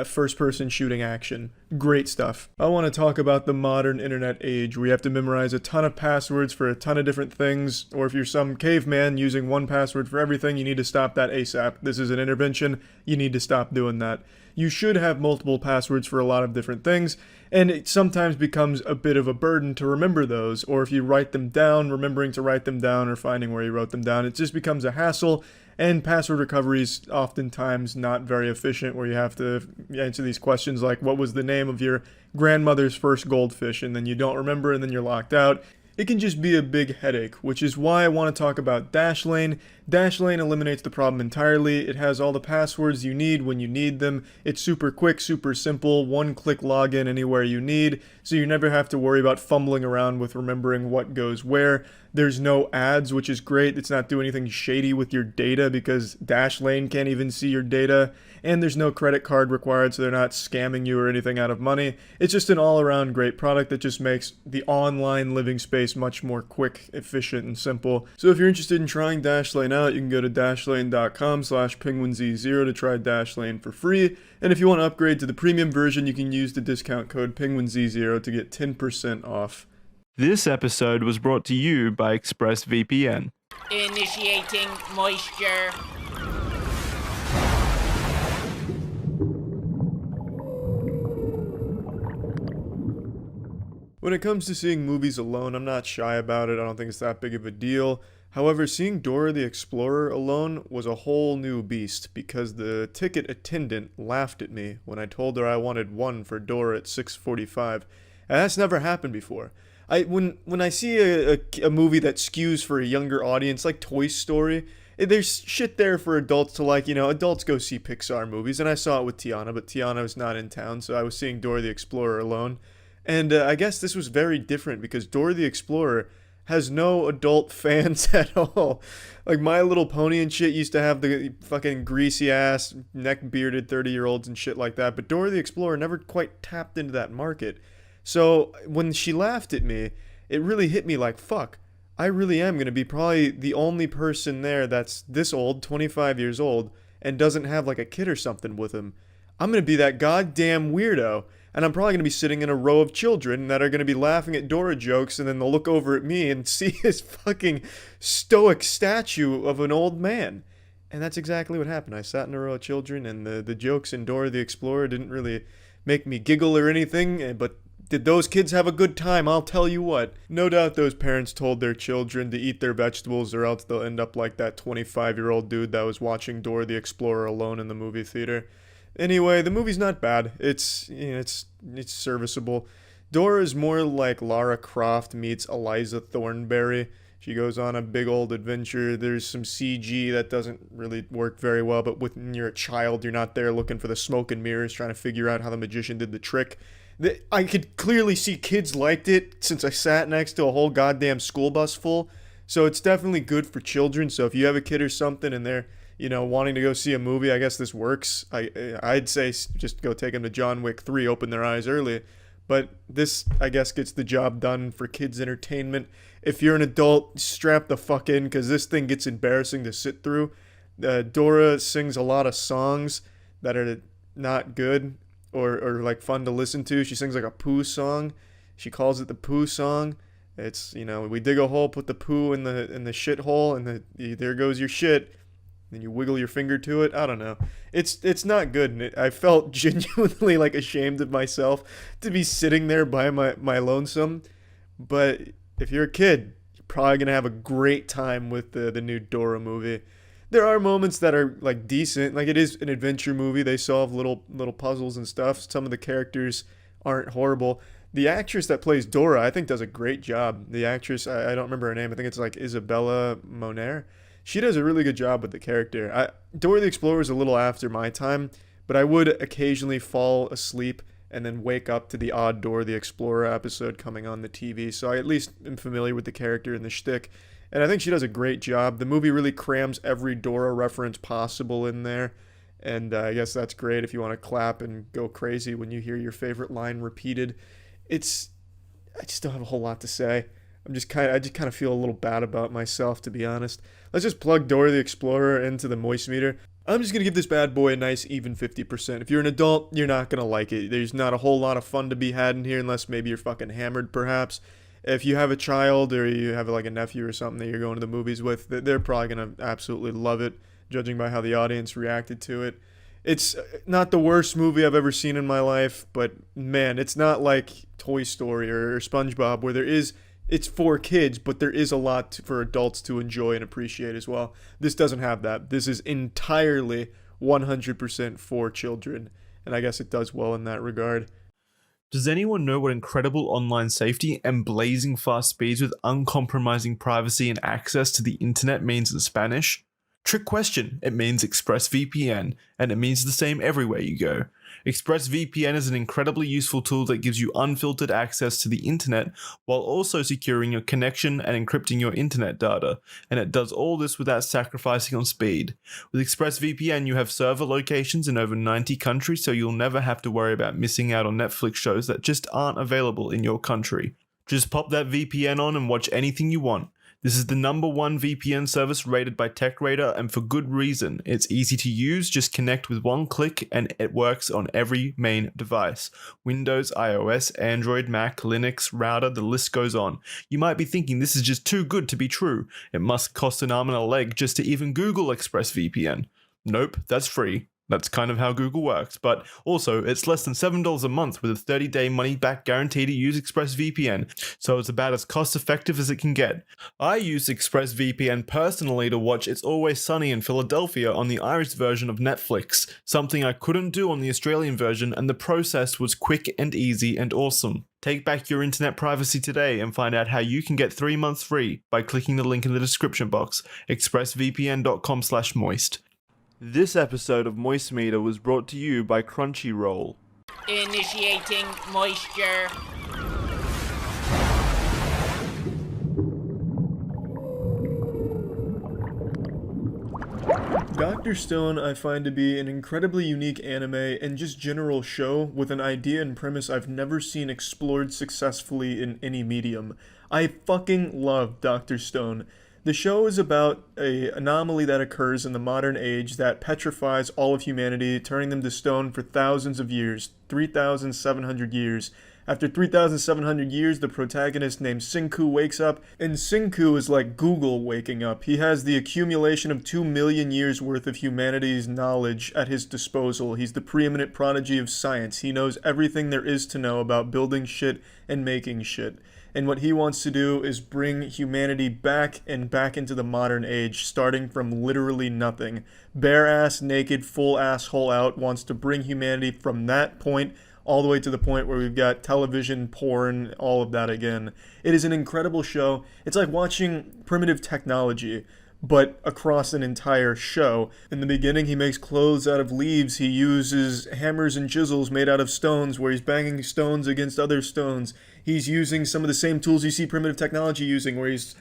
first-person shooting action. Great stuff. I want to talk about the modern internet age where you have to memorize a ton of passwords for a ton of different things, or if you're some caveman using one password for everything, you need to stop that ASAP. This is an intervention. You need to stop doing that. You should have multiple passwords for a lot of different things, and it sometimes becomes a bit of a burden to remember those, or if you write them down, remembering to write them down or finding where you wrote them down, it just becomes a hassle. And password recovery is oftentimes not very efficient, where you have to answer these questions like, what was the name of your grandmother's first goldfish? And then you don't remember, and then you're locked out. It can just be a big headache, which is why I want to talk about Dashlane. Dashlane eliminates the problem entirely. It has all the passwords you need when you need them. It's super quick, super simple, one-click login anywhere you need, so you never have to worry about fumbling around with remembering what goes where. There's no ads, which is great. It's not doing anything shady with your data because Dashlane can't even see your data. And there's no credit card required, so they're not scamming you or anything out of money. It's just an all-around great product that just makes the online living space much more quick, efficient, and simple. So if you're interested in trying Dashlane out, you can go to dashlane.com/penguinz0 to try Dashlane for free. And if you want to upgrade to the premium version, you can use the discount code penguinz0 to get 10% off. This episode was brought to you by ExpressVPN. Initiating moisture. When it comes to seeing movies alone, I'm not shy about it. I don't think it's that big of a deal. However, seeing Dora the Explorer alone was a whole new beast because the ticket attendant laughed at me when I told her I wanted one for Dora at 6:45. And that's never happened before. When I see a movie that skews for a younger audience, like Toy Story, there's shit there for adults to like. Adults go see Pixar movies, and I saw it with Tiana, but Tiana was not in town, so I was seeing Dora the Explorer alone. And I guess this was very different because Dora the Explorer has no adult fans at all. Like My Little Pony and shit used to have the fucking greasy ass, neck bearded 30-year-olds and shit like that, but Dora the Explorer never quite tapped into that market. So when she laughed at me, it really hit me like, fuck, I really am going to be probably the only person there that's this old, 25 years old, and doesn't have like a kid or something with him. I'm going to be that goddamn weirdo. And I'm probably going to be sitting in a row of children that are going to be laughing at Dora jokes, and then they'll look over at me and see his fucking stoic statue of an old man. And that's exactly what happened. I sat in a row of children, and the jokes in Dora the Explorer didn't really make me giggle or anything, but did those kids have a good time? I'll tell you what. No doubt those parents told their children to eat their vegetables or else they'll end up like that 25-year-old dude that was watching Dora the Explorer alone in the movie theater. Anyway, the movie's not bad. It's serviceable. Dora is more like Lara Croft meets Eliza Thornberry. She goes on a big old adventure. There's some CG that doesn't really work very well, but when you're a child, you're not there looking for the smoke and mirrors trying to figure out how the magician did the trick. I could clearly see kids liked it since I sat next to a whole goddamn school bus full. So it's definitely good for children. So if you have a kid or something and they're, wanting to go see a movie, I guess this works. I'd say just go take them to John Wick 3, open their eyes early. But this, I guess, gets the job done for kids' entertainment. If you're an adult, strap the fuck in, because this thing gets embarrassing to sit through. Dora sings a lot of songs that are not good or like fun to listen to. She sings like a poo song. She calls it the poo song. It's, we dig a hole, put the poo in the shit hole, and there goes your shit. Then you wiggle your finger to it. I don't know. It's not good. And I felt genuinely like ashamed of myself to be sitting there by my lonesome. But if you're a kid, you're probably going to have a great time with the new Dora movie. There are moments that are like decent. Like, it is an adventure movie. They solve little puzzles and stuff. Some of the characters aren't horrible. The actress that plays Dora, I think, does a great job. The actress, I don't remember her name. I think it's like Isabella Moner. She does a really good job with the character. Dora the Explorer is a little after my time, but I would occasionally fall asleep and then wake up to the odd Dora the Explorer episode coming on the TV. So I at least am familiar with the character and the shtick. And I think she does a great job. The movie really crams every Dora reference possible in there. And I guess that's great if you want to clap and go crazy when you hear your favorite line repeated. I just don't have a whole lot to say. I just kind of feel a little bad about myself, to be honest. Let's just plug Dora the Explorer into the moistmeter. I'm just going to give this bad boy a nice even 50%. If you're an adult, you're not going to like it. There's not a whole lot of fun to be had in here, unless maybe you're fucking hammered, perhaps. If you have a child or you have like a nephew or something that you're going to the movies with, they're probably going to absolutely love it, judging by how the audience reacted to it. It's not the worst movie I've ever seen in my life, but man, it's not like Toy Story or SpongeBob, where it's for kids, but there is a lot for adults to enjoy and appreciate as well. This doesn't have that. This is entirely 100% for children, and I guess it does well in that regard. Does anyone know what incredible online safety and blazing fast speeds with uncompromising privacy and access to the internet means in Spanish? Trick question, it means ExpressVPN, and it means the same everywhere you go. ExpressVPN is an incredibly useful tool that gives you unfiltered access to the internet while also securing your connection and encrypting your internet data, and it does all this without sacrificing on speed. With ExpressVPN, you have server locations in over 90 countries, so you'll never have to worry about missing out on Netflix shows that just aren't available in your country. Just pop that VPN on and watch anything you want. This is the #1 VPN service rated by TechRadar, and for good reason. It's easy to use, just connect with one click, and it works on every main device. Windows, iOS, Android, Mac, Linux, router, the list goes on. You might be thinking this is just too good to be true. It must cost an arm and a leg just to even Google ExpressVPN. Nope, that's free. That's kind of how Google works, but also it's less than $7 a month with a 30-day money-back guarantee to use ExpressVPN, so it's about as cost-effective as it can get. I use ExpressVPN personally to watch It's Always Sunny in Philadelphia on the Irish version of Netflix, something I couldn't do on the Australian version, and the process was quick and easy and awesome. Take back your internet privacy today and find out how you can get 3 months free by clicking the link in the description box, expressvpn.com/moist. This episode of moistmeter was brought to you by Crunchyroll. Initiating moisture. Dr. Stone I find to be an incredibly unique anime and just general show with an idea and premise I've never seen explored successfully in any medium. I fucking love Dr. Stone. The show is about an anomaly that occurs in the modern age that petrifies all of humanity, turning them to stone for thousands of years, 3,700 years. After 3,700 years, the protagonist named Senku wakes up, and Senku is like Google waking up. He has the accumulation of 2 million years worth of humanity's knowledge at his disposal. He's the preeminent prodigy of science. He knows everything there is to know about building shit and making shit. And what he wants to do is bring humanity back into the modern age, starting from literally nothing. Bare ass, naked, full asshole out, wants to bring humanity from that point all the way to the point where we've got television, porn, all of that again. It is an incredible show. It's like watching primitive technology, but across an entire show. In the beginning, he makes clothes out of leaves. He uses hammers and chisels made out of stones, where he's banging stones against other stones. He's using some of the same tools you see Primitive Technology using, where he's,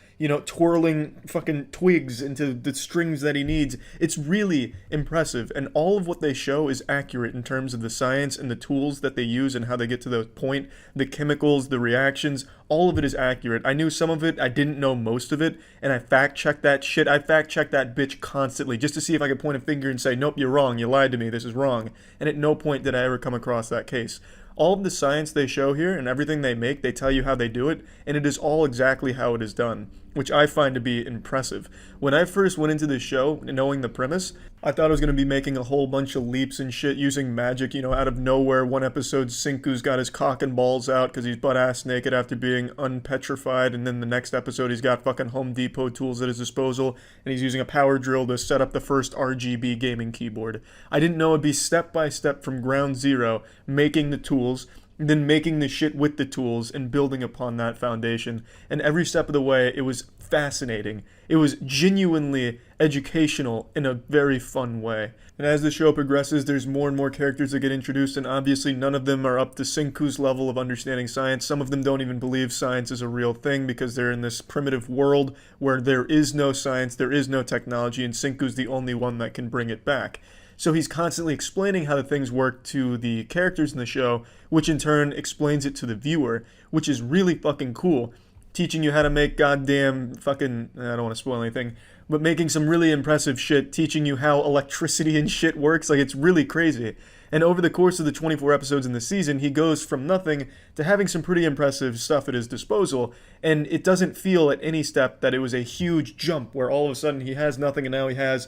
twirling fucking twigs into the strings that he needs. It's really impressive, and all of what they show is accurate in terms of the science and the tools that they use and how they get to the point, the chemicals, the reactions. All of it is accurate. I knew some of it, I didn't know most of it, and I fact-checked that shit. I fact-checked that bitch constantly, just to see if I could point a finger and say, nope, you're wrong, you lied to me, this is wrong. And at no point did I ever come across that case. All of the science they show here and everything they make, they tell you how they do it, and it is all exactly how it is done, which I find to be impressive. When I first went into this show, knowing the premise, I thought I was going to be making a whole bunch of leaps and shit using magic, out of nowhere. One episode, Cinco's got his cock and balls out because he's butt-ass naked after being unpetrified, and then the next episode he's got fucking Home Depot tools at his disposal, and he's using a power drill to set up the first RGB gaming keyboard. I didn't know it'd be step by step from ground zero, making the tools, then making the shit with the tools and building upon that foundation. And every step of the way, it was fascinating. It was genuinely educational in a very fun way. And as the show progresses, there's more and more characters that get introduced, and obviously none of them are up to Cinco's level of understanding science. Some of them don't even believe science is a real thing because they're in this primitive world where there is no science, there is no technology, and Cinco's the only one that can bring it back. So he's constantly explaining how the things work to the characters in the show, which in turn explains it to the viewer, which is really fucking cool. Teaching you how to make goddamn fucking, I don't want to spoil anything, but making some really impressive shit, teaching you how electricity and shit works. Like, it's really crazy. And over the course of the 24 episodes in the season, he goes from nothing to having some pretty impressive stuff at his disposal, and it doesn't feel at any step that it was a huge jump where all of a sudden he has nothing and now he has,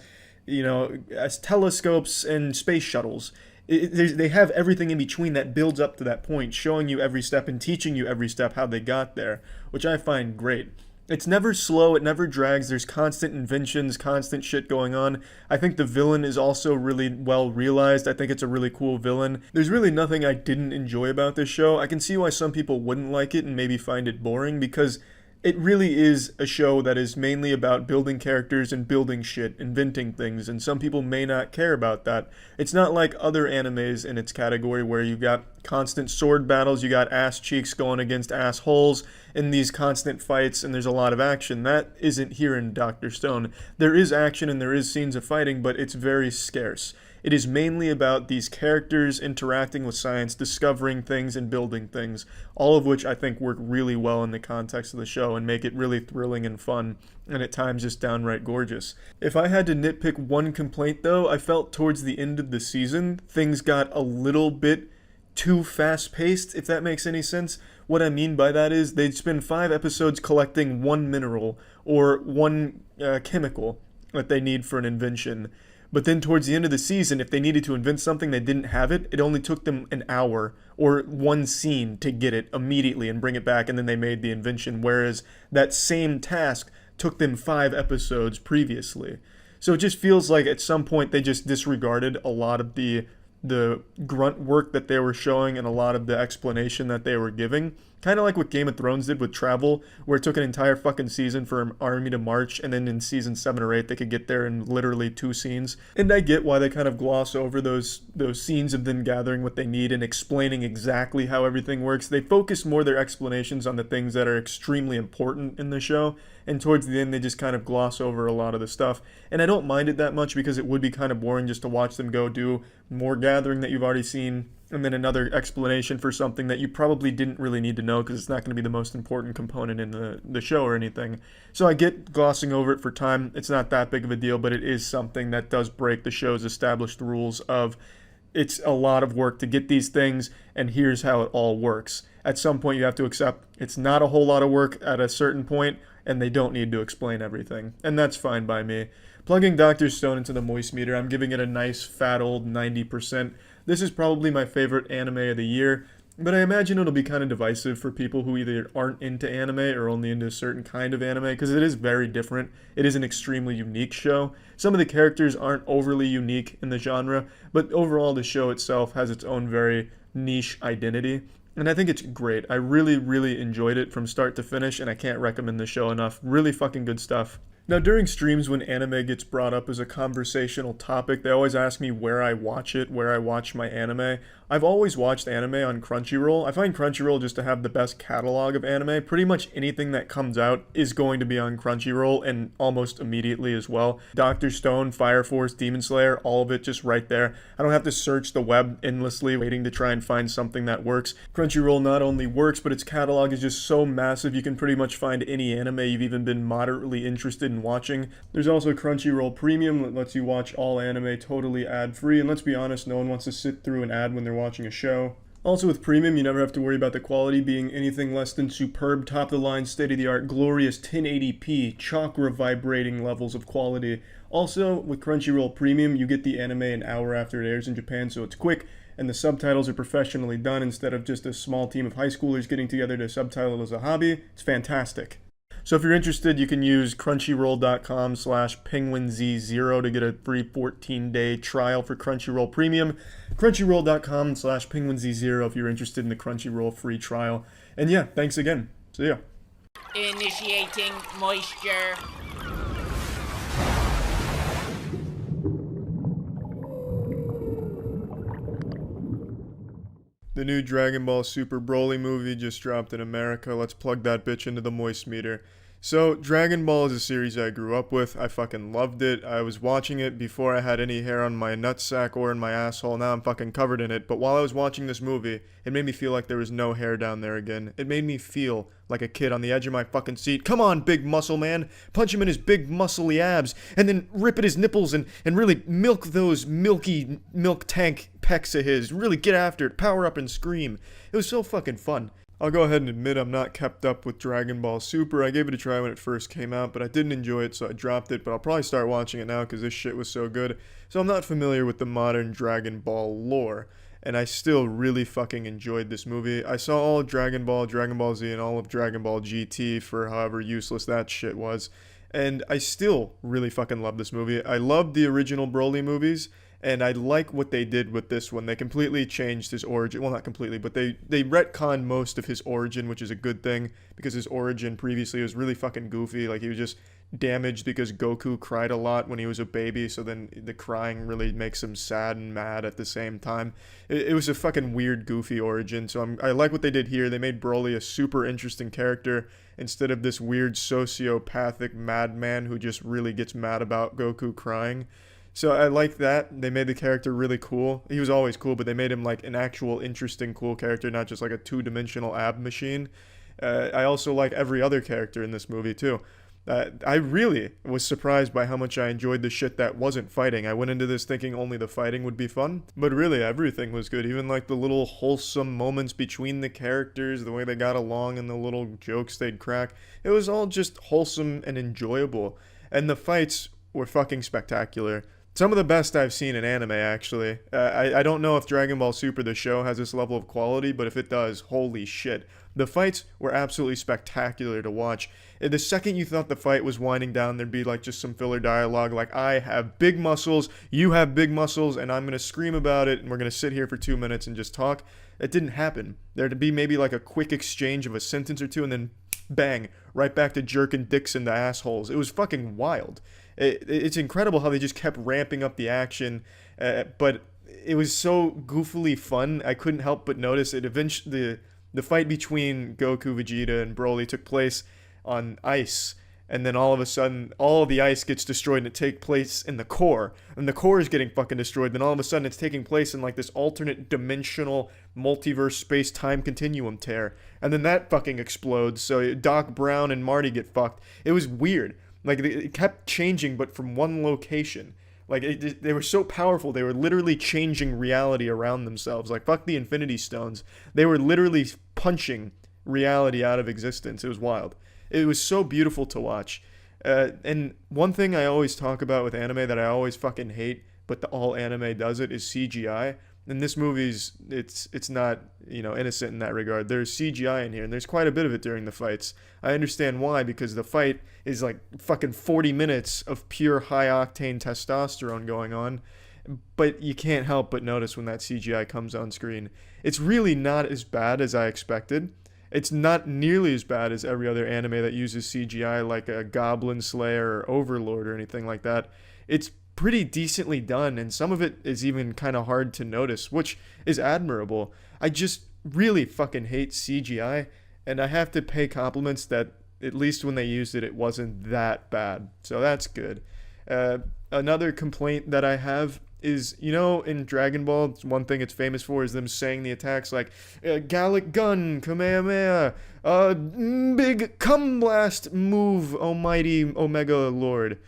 as telescopes and space shuttles. They have everything in between that builds up to that point, showing you every step and teaching you every step how they got there, which I find great. It's never slow, it never drags, there's constant inventions, constant shit going on. I think the villain is also really well realized. I think it's a really cool villain. There's really nothing I didn't enjoy about this show. I can see why some people wouldn't like it and maybe find it boring, because it really is a show that is mainly about building characters and building shit, inventing things, and some people may not care about that. It's not like other animes in its category where you got constant sword battles, you got ass cheeks going against assholes in these constant fights, and there's a lot of action. That isn't here in Dr. Stone. There is action and there is scenes of fighting, but it's very scarce. It is mainly about these characters interacting with science, discovering things, and building things, all of which I think work really well in the context of the show and make it really thrilling and fun, and at times just downright gorgeous. If I had to nitpick one complaint, though, I felt towards the end of the season, things got a little bit too fast-paced, if that makes any sense. What I mean by that is they'd spend 5 episodes collecting one mineral or one chemical that they need for an invention. But then towards the end of the season, if they needed to invent something they didn't have it, it only took them an hour or one scene to get it immediately and bring it back, and then they made the invention, whereas that same task took them 5 episodes previously. So it just feels like at some point they just disregarded a lot of the grunt work that they were showing and a lot of the explanation that they were giving. Kind of like what Game of Thrones did with travel, where it took an entire fucking season for an army to march, and then in season 7 or 8 they could get there in literally 2 scenes. And I get why they kind of gloss over those scenes of them gathering what they need and explaining exactly how everything works. They focus more their explanations on the things that are extremely important in the show, and towards the end they just kind of gloss over a lot of the stuff. And I don't mind it that much because it would be kind of boring just to watch them go do more gathering that you've already seen, and then another explanation for something that you probably didn't really need to know because it's not going to be the most important component in the show or anything. So I get glossing over it for time. It's not that big of a deal, but it is something that does break the show's established rules of it's a lot of work to get these things, and here's how it all works. At some point you have to accept it's not a whole lot of work at a certain point, and they don't need to explain everything. And that's fine by me. Plugging Dr. Stone into the moistmeter, I'm giving it a nice fat old 90%. This is probably my favorite anime of the year, but I imagine it'll be kind of divisive for people who either aren't into anime or only into a certain kind of anime, because it is very different. It is an extremely unique show. Some of the characters aren't overly unique in the genre, but overall the show itself has its own very niche identity, and I think it's great. I really, really enjoyed it from start to finish, and I can't recommend the show enough. Really fucking good stuff. Now, during streams when anime gets brought up as a conversational topic, they always ask me where I watch it, where I watch my anime. I've always watched anime on Crunchyroll. I find Crunchyroll just to have the best catalog of anime. Pretty much anything that comes out is going to be on Crunchyroll, and almost immediately as well. Dr. Stone, Fire Force, Demon Slayer, all of it just right there. I don't have to search the web endlessly waiting to try and find something that works. Crunchyroll not only works, but its catalog is just so massive you can pretty much find any anime you've even been moderately interested in watching. There's also Crunchyroll Premium that lets you watch all anime totally ad-free, and let's be honest, no one wants to sit through an ad when they're watching a show. Also with Premium, you never have to worry about the quality being anything less than superb, top-of-the-line, state-of-the-art, glorious 1080p, chakra vibrating levels of quality. Also, with Crunchyroll Premium, you get the anime an hour after it airs in Japan, so it's quick, and the subtitles are professionally done instead of just a small team of high schoolers getting together to subtitle as a hobby. It's fantastic. So if you're interested, you can use crunchyroll.com/penguinz0 to get a free 14-day trial for Crunchyroll Premium. Crunchyroll.com/penguinz0 if you're interested in the Crunchyroll free trial. And yeah, thanks again. See ya. Initiating moisture. The new Dragon Ball Super Broly movie just dropped in America. Let's plug that bitch into the moistmeter. So, Dragon Ball is a series I grew up with. I fucking loved it. I was watching it before I had any hair on my nutsack or in my asshole. Now I'm fucking covered in it. But while I was watching this movie, it made me feel like there was no hair down there again. It made me feel like a kid on the edge of my fucking seat. Come on, big muscle man. Punch him in his big muscly abs. And then rip at his nipples and really milk those milky milk tank pecs of his. Really get after it. Power up and scream. It was so fucking fun. I'll go ahead and admit I'm not kept up with Dragon Ball Super. I gave it a try when it first came out, but I didn't enjoy it, so I dropped it. But I'll probably start watching it now because this shit was so good. So I'm not familiar with the modern Dragon Ball lore, and I still really fucking enjoyed this movie. I saw all of Dragon Ball, Dragon Ball Z, and all of Dragon Ball GT for however useless that shit was. And I still really fucking love this movie. I loved the original Broly movies, and I like what they did with this one. They completely changed his origin. Well, not completely, but they retconned most of his origin, which is a good thing, because his origin previously was really fucking goofy. Like, he was just damaged because Goku cried a lot when he was a baby, so then the crying really makes him sad and mad at the same time. It was a fucking weird, goofy origin, so I like what they did here. They made Broly a super interesting character instead of this weird sociopathic madman who just really gets mad about Goku crying. So I like that. They made the character really cool. He was always cool, but they made him like an actual interesting, cool character, not just like a two-dimensional ab machine. I also like every other character in this movie, too. I really was surprised by how much I enjoyed the shit that wasn't fighting. I went into this thinking only the fighting would be fun, but really everything was good. Even like the little wholesome moments between the characters, the way they got along and the little jokes they'd crack. It was all just wholesome and enjoyable. And the fights were fucking spectacular. Some of the best I've seen in anime, actually. I don't know if Dragon Ball Super, the show, has this level of quality, but if it does, holy shit. The fights were absolutely spectacular to watch. The second you thought the fight was winding down, there'd be like just some filler dialogue like, I have big muscles, you have big muscles, and I'm going to scream about it, and we're going to sit here for 2 minutes and just talk. It didn't happen. There'd be maybe like a quick exchange of a sentence or two, and then bang, right back to jerking dicks into assholes. It was fucking wild. It's incredible how they just kept ramping up the action, but it was so goofily fun. I couldn't help but notice it. Eventually, the fight between Goku, Vegeta, and Broly took place on ice, and then all of a sudden, all of the ice gets destroyed, and it takes place in the core, and the core is getting fucking destroyed. Then all of a sudden, it's taking place in like this alternate dimensional multiverse space-time continuum tear, and then that fucking explodes. So Doc Brown and Marty get fucked. It was weird. Like, it kept changing, but from one location. Like, they were so powerful, they were literally changing reality around themselves. Like, fuck the Infinity Stones. They were literally punching reality out of existence. It was wild. It was so beautiful to watch. And one thing I always talk about with anime that I always fucking hate, but all anime does it, is CGI. And this movie's, it's not, innocent in that regard. There's CGI in here, and there's quite a bit of it during the fights. I understand why, because the fight is like fucking 40 minutes of pure high-octane testosterone going on. But you can't help but notice when that CGI comes on screen. It's really not as bad as I expected. It's not nearly as bad as every other anime that uses CGI, like a Goblin Slayer or Overlord or anything like that. It's pretty decently done, and some of it is even kind of hard to notice, which is admirable. I just really fucking hate CGI, and I have to pay compliments that at least when they used it, it wasn't that bad. So that's good. Another complaint that I have is, in Dragon Ball, one thing it's famous for is them saying the attacks like Gallic Gun, Kamehameha, big Cum Blast move, Almighty Omega Lord.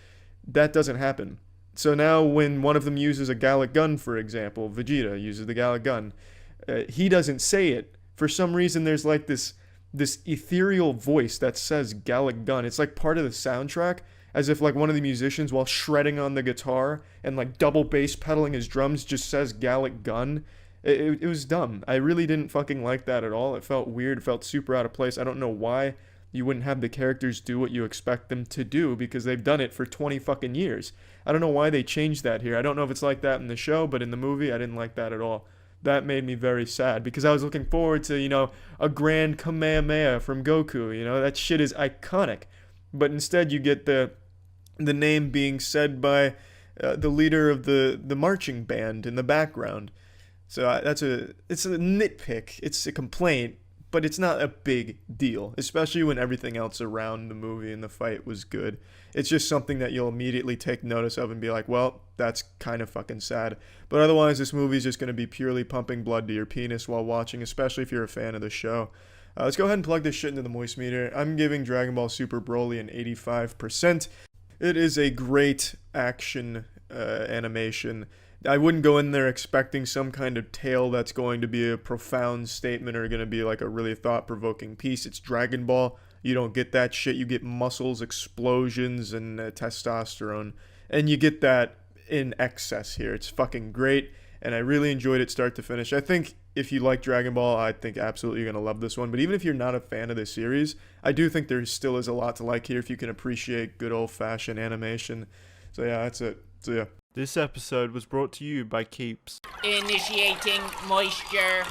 That doesn't happen. So now when one of them uses a Gallic Gun, for example, Vegeta uses the Gallic Gun, he doesn't say it. For some reason, there's like this ethereal voice that says Gallic Gun. It's like part of the soundtrack, as if like one of the musicians, while shredding on the guitar and like double bass pedaling his drums, just says Gallic Gun. It was dumb. I really didn't fucking like that at all. It felt weird. It felt super out of place. I don't know why you wouldn't have the characters do what you expect them to do, because they've done it for 20 fucking years. I don't know why they changed that here. I don't know if it's like that in the show, but in the movie, I didn't like that at all. That made me very sad, because I was looking forward to, a grand Kamehameha from Goku. That shit is iconic. But instead you get the name being said by the leader of the marching band in the background. So it's a nitpick. It's a complaint, but it's not a big deal, especially when everything else around the movie and the fight was good. It's just something that you'll immediately take notice of and be like, well, that's kind of fucking sad. But otherwise, this movie is just going to be purely pumping blood to your penis while watching, especially if you're a fan of the show. Let's go ahead and plug this shit into the moist meter. I'm giving Dragon Ball Super Broly an 85%. It is a great action animation. I wouldn't go in there expecting some kind of tale that's going to be a profound statement or going to be like a really thought-provoking piece. It's Dragon Ball. You don't get that shit. You get muscles, explosions, and testosterone. And you get that in excess here. It's fucking great, and I really enjoyed it start to finish. I think if you like Dragon Ball, I think absolutely you're going to love this one. But even if you're not a fan of this series, I do think there still is a lot to like here if you can appreciate good old-fashioned animation. So yeah, that's it. So yeah. This episode was brought to you by Keeps. Initiating moisture.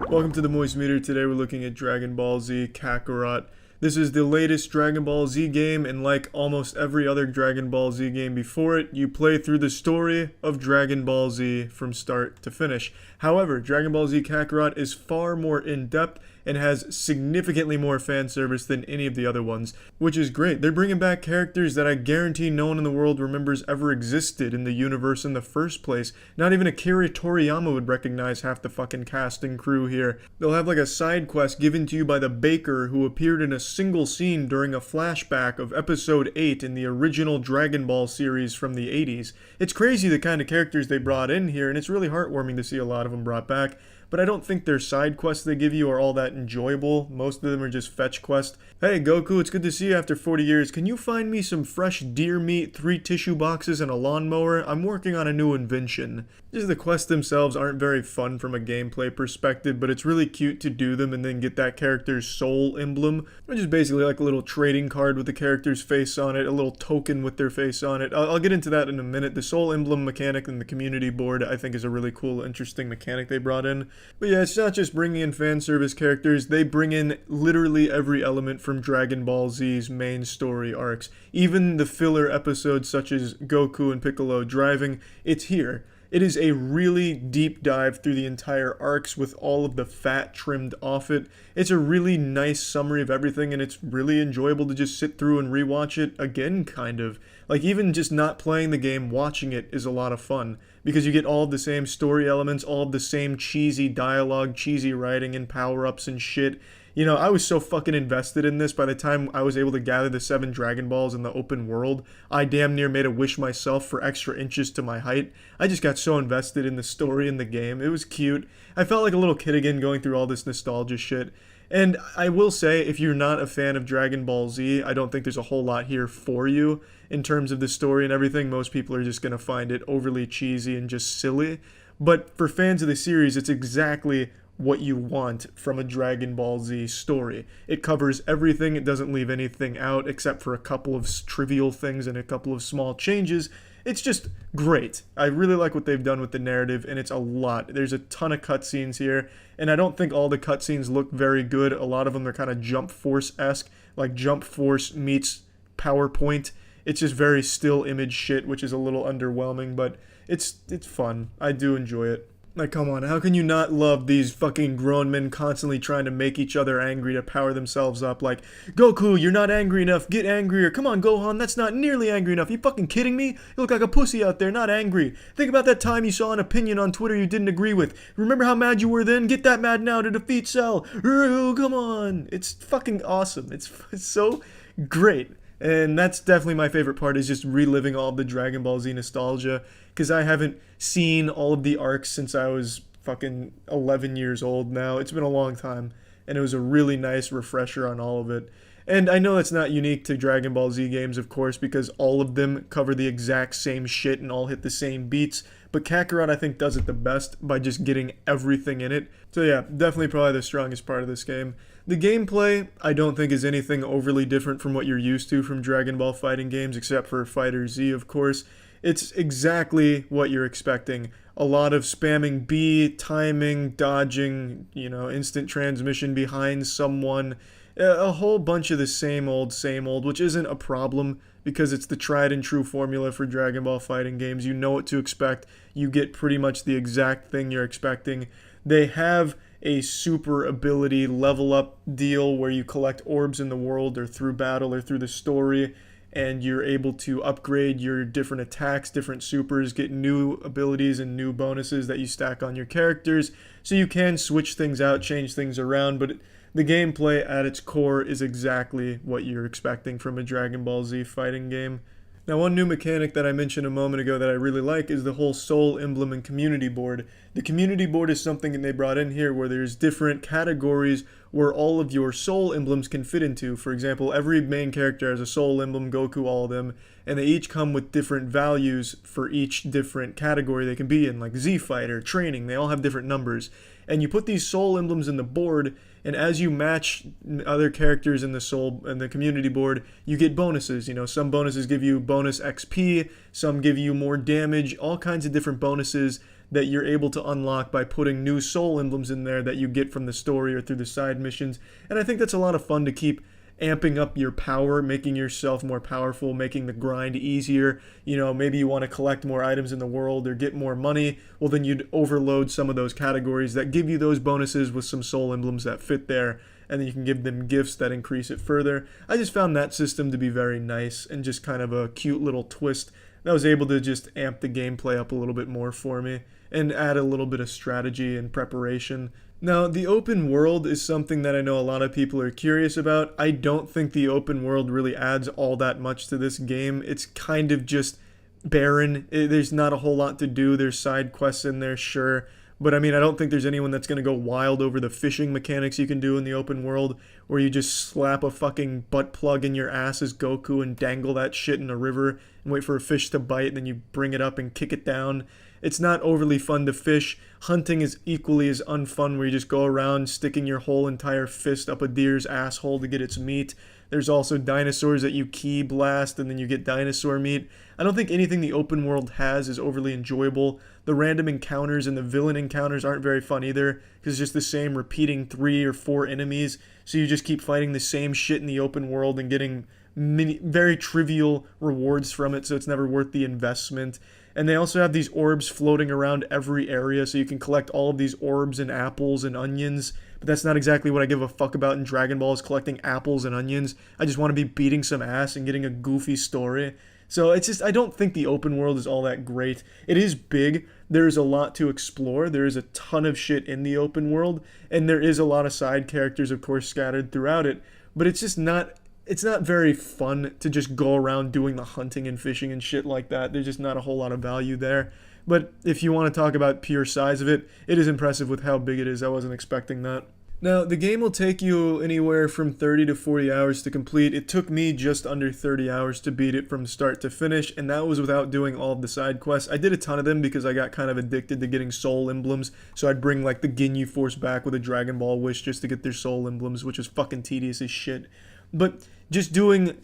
Welcome to the Moist Meter. Today we're looking at Dragon Ball Z Kakarot. This is the latest Dragon Ball Z game, and like almost every other Dragon Ball Z game before it, you play through the story of Dragon Ball Z from start to finish. However, Dragon Ball Z Kakarot is far more in-depth and has significantly more fan service than any of the other ones, which is great. They're bringing back characters that I guarantee no one in the world remembers ever existed in the universe in the first place. Not even Akira Toriyama would recognize half the fucking cast and crew here. They'll have like a side quest given to you by the baker who appeared in a single scene during a flashback of episode 8 in the original Dragon Ball series from the 80s. It's crazy the kind of characters they brought in here, and it's really heartwarming to see a lot of them brought back. But I don't think their side quests they give you are all that enjoyable. Most of them are just fetch quests. Hey Goku, it's good to see you after 40 years. Can you find me some fresh deer meat, 3 tissue boxes, and a lawnmower? I'm working on a new invention. Just the quests themselves aren't very fun from a gameplay perspective, but it's really cute to do them and then get that character's soul emblem, which is basically like a little trading card with the character's face on it, a little token with their face on it. I'll get into that in a minute. The soul emblem mechanic in the community board I think is a really cool, interesting mechanic they brought in. But yeah, it's not just bringing in fan service characters, they bring in literally every element from Dragon Ball Z's main story arcs. Even the filler episodes such as Goku and Piccolo driving, it's here. It is a really deep dive through the entire arcs with all of the fat trimmed off it. It's a really nice summary of everything, and it's really enjoyable to just sit through and rewatch it again, kind of. Like, even just not playing the game, watching it is a lot of fun, because you get all of the same story elements, all of the same cheesy dialogue, cheesy writing, and power-ups and shit. I was so fucking invested in this. By the time I was able to gather the 7 Dragon Balls in the open world, I damn near made a wish myself for extra inches to my height. I just got so invested in the story and the game. It was cute. I felt like a little kid again going through all this nostalgia shit. And I will say, if you're not a fan of Dragon Ball Z, I don't think there's a whole lot here for you in terms of the story and everything. Most people are just going to find it overly cheesy and just silly. But for fans of the series, it's exactly what you want from a Dragon Ball Z story. It covers everything, it doesn't leave anything out except for a couple of trivial things and a couple of small changes, It's just great. I really like what they've done with the narrative, and it's a lot. There's a ton of cutscenes here, and I don't think all the cutscenes look very good. A lot of them are kind of Jump Force-esque, like Jump Force meets PowerPoint. It's just very still image shit, which is a little underwhelming, but it's fun. I do enjoy it. Like, come on, how can you not love these fucking grown men constantly trying to make each other angry to power themselves up? Like, Goku, you're not angry enough, get angrier. Come on, Gohan, that's not nearly angry enough. You fucking kidding me? You look like a pussy out there, not angry. Think about that time you saw an opinion on Twitter you didn't agree with. Remember how mad you were then? Get that mad now to defeat Cell. Come on. It's fucking awesome. It's so great. And that's definitely my favorite part, is just reliving all of the Dragon Ball Z nostalgia, because I haven't seen all of the arcs since I was fucking 11 years old now. It's been a long time, and it was a really nice refresher on all of it. And I know that's not unique to Dragon Ball Z games, of course, because all of them cover the exact same shit and all hit the same beats, but Kakarot, I think, does it the best by just getting everything in it. So yeah, definitely probably the strongest part of this game. The gameplay, I don't think, is anything overly different from what you're used to from Dragon Ball fighting games, except for Fighter Z, of course. It's exactly what you're expecting. A lot of spamming B, timing, dodging, instant transmission behind someone. A whole bunch of the same old, which isn't a problem because it's the tried and true formula for Dragon Ball fighting games. You know what to expect. You get pretty much the exact thing you're expecting. They have a super ability level up deal where you collect orbs in the world or through battle or through the story, and you're able to upgrade your different attacks, different supers, get new abilities and new bonuses that you stack on your characters. So you can switch things out, change things around, but the gameplay at its core is exactly what you're expecting from a Dragon Ball Z fighting game. Now, one new mechanic that I mentioned a moment ago that I really like is the whole soul emblem and community board. The community board is something that they brought in here where there's different categories where all of your soul emblems can fit into. For example, every main character has a soul emblem, Goku, all of them, and they each come with different values for each different category they can be in, like Z Fighter, training, they all have different numbers. And you put these soul emblems in the board, and as you match other characters in the community board, you get bonuses. Some bonuses give you bonus XP, some give you more damage, all kinds of different bonuses that you're able to unlock by putting new soul emblems in there that you get from the story or through the side missions. And I think that's a lot of fun to keep amping up your power, making yourself more powerful, making the grind easier. Maybe you want to collect more items in the world or get more money. Well, then you'd overload some of those categories that give you those bonuses with some soul emblems that fit there, and then you can give them gifts that increase it further. I just found that system to be very nice and just kind of a cute little twist that was able to just amp the gameplay up a little bit more for me and add a little bit of strategy and preparation. Now, the open world is something that I know a lot of people are curious about. I don't think the open world really adds all that much to this game. It's kind of just barren. There's not a whole lot to do. There's side quests in there, sure. But I don't think there's anyone that's going to go wild over the fishing mechanics you can do in the open world, where you just slap a fucking butt plug in your ass as Goku and dangle that shit in a river and wait for a fish to bite, and then you bring it up and kick it down. It's not overly fun to fish. Hunting is equally as unfun, where you just go around sticking your whole entire fist up a deer's asshole to get its meat. There's also dinosaurs that you key blast and then you get dinosaur meat. I don't think anything the open world has is overly enjoyable. The random encounters and the villain encounters aren't very fun either, because it's just the same repeating 3 or 4 enemies. So you just keep fighting the same shit in the open world and getting very trivial rewards from it, so it's never worth the investment. And they also have these orbs floating around every area, so you can collect all of these orbs and apples and onions. But that's not exactly what I give a fuck about in Dragon Ball, is collecting apples and onions. I just want to be beating some ass and getting a goofy story. So it's just, I don't think the open world is all that great. It is big. There's a lot to explore. There is a ton of shit in the open world. And there is a lot of side characters, of course, scattered throughout it. But it's just not... It's not very fun to just go around doing the hunting and fishing and shit like that. There's just not a whole lot of value there. But if you want to talk about pure size of it, it is impressive with how big it is. I wasn't expecting that. Now, the game will take you anywhere from 30 to 40 hours to complete. It took me just under 30 hours to beat it from start to finish, and that was without doing all of the side quests. I did a ton of them because I got kind of addicted to getting soul emblems, so I'd bring like the Ginyu Force back with a Dragon Ball Wish just to get their soul emblems, which was fucking tedious as shit. But just doing,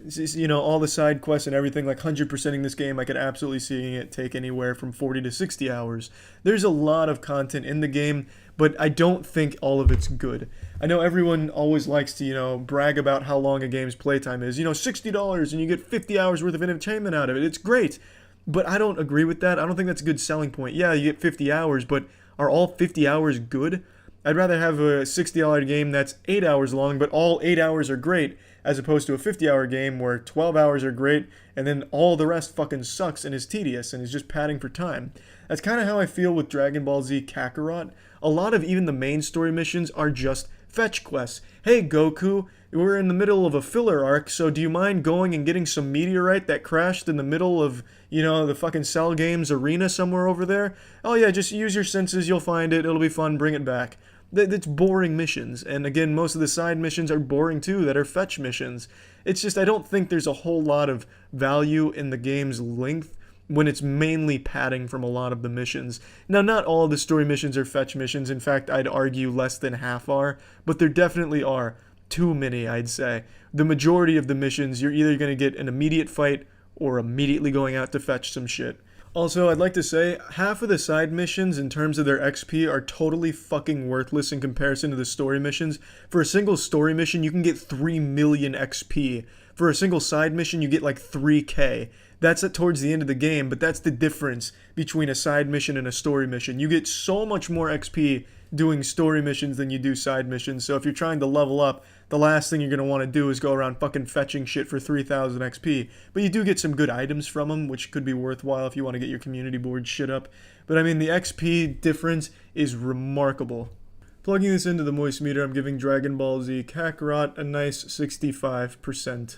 all the side quests and everything, like 100%ing this game, I could absolutely see it take anywhere from 40 to 60 hours. There's a lot of content in the game, but I don't think all of it's good. I know everyone always likes to, brag about how long a game's playtime is. $60 and you get 50 hours worth of entertainment out of it. It's great. But I don't agree with that. I don't think that's a good selling point. Yeah, you get 50 hours, but are all 50 hours good? I'd rather have a $60 game that's 8 hours long, but all 8 hours are great, as opposed to a 50-hour game where 12 hours are great, and then all the rest fucking sucks and is tedious and is just padding for time. That's kind of how I feel with Dragon Ball Z Kakarot. A lot of even the main story missions are just fetch quests. Hey Goku, we're in the middle of a filler arc, so do you mind going and getting some meteorite that crashed in the middle of, the fucking Cell Games arena somewhere over there? Oh yeah, just use your senses, you'll find it, it'll be fun, bring it back. That's boring missions, and again, most of the side missions are boring too, that are fetch missions. It's just, I don't think there's a whole lot of value in the game's length when it's mainly padding from a lot of the missions. Now, not all of the story missions are fetch missions. In fact, I'd argue less than half are, but there definitely are too many, I'd say. The majority of the missions, you're either going to get an immediate fight or immediately going out to fetch some shit. Also, I'd like to say, half of the side missions in terms of their XP are totally fucking worthless in comparison to the story missions. For a single story mission, you can get 3 million XP. For a single side mission, you get like 3k. That's towards the end of the game, but that's the difference between a side mission and a story mission. You get so much more XP doing story missions than you do side missions, so if you're trying to level up, the last thing you're going to want to do is go around fucking fetching shit for 3,000 XP. But you do get some good items from them, which could be worthwhile if you want to get your community board shit up. But I mean, the XP difference is remarkable. Plugging this into the Moistmeter, I'm giving Dragon Ball Z Kakarot a nice 65%.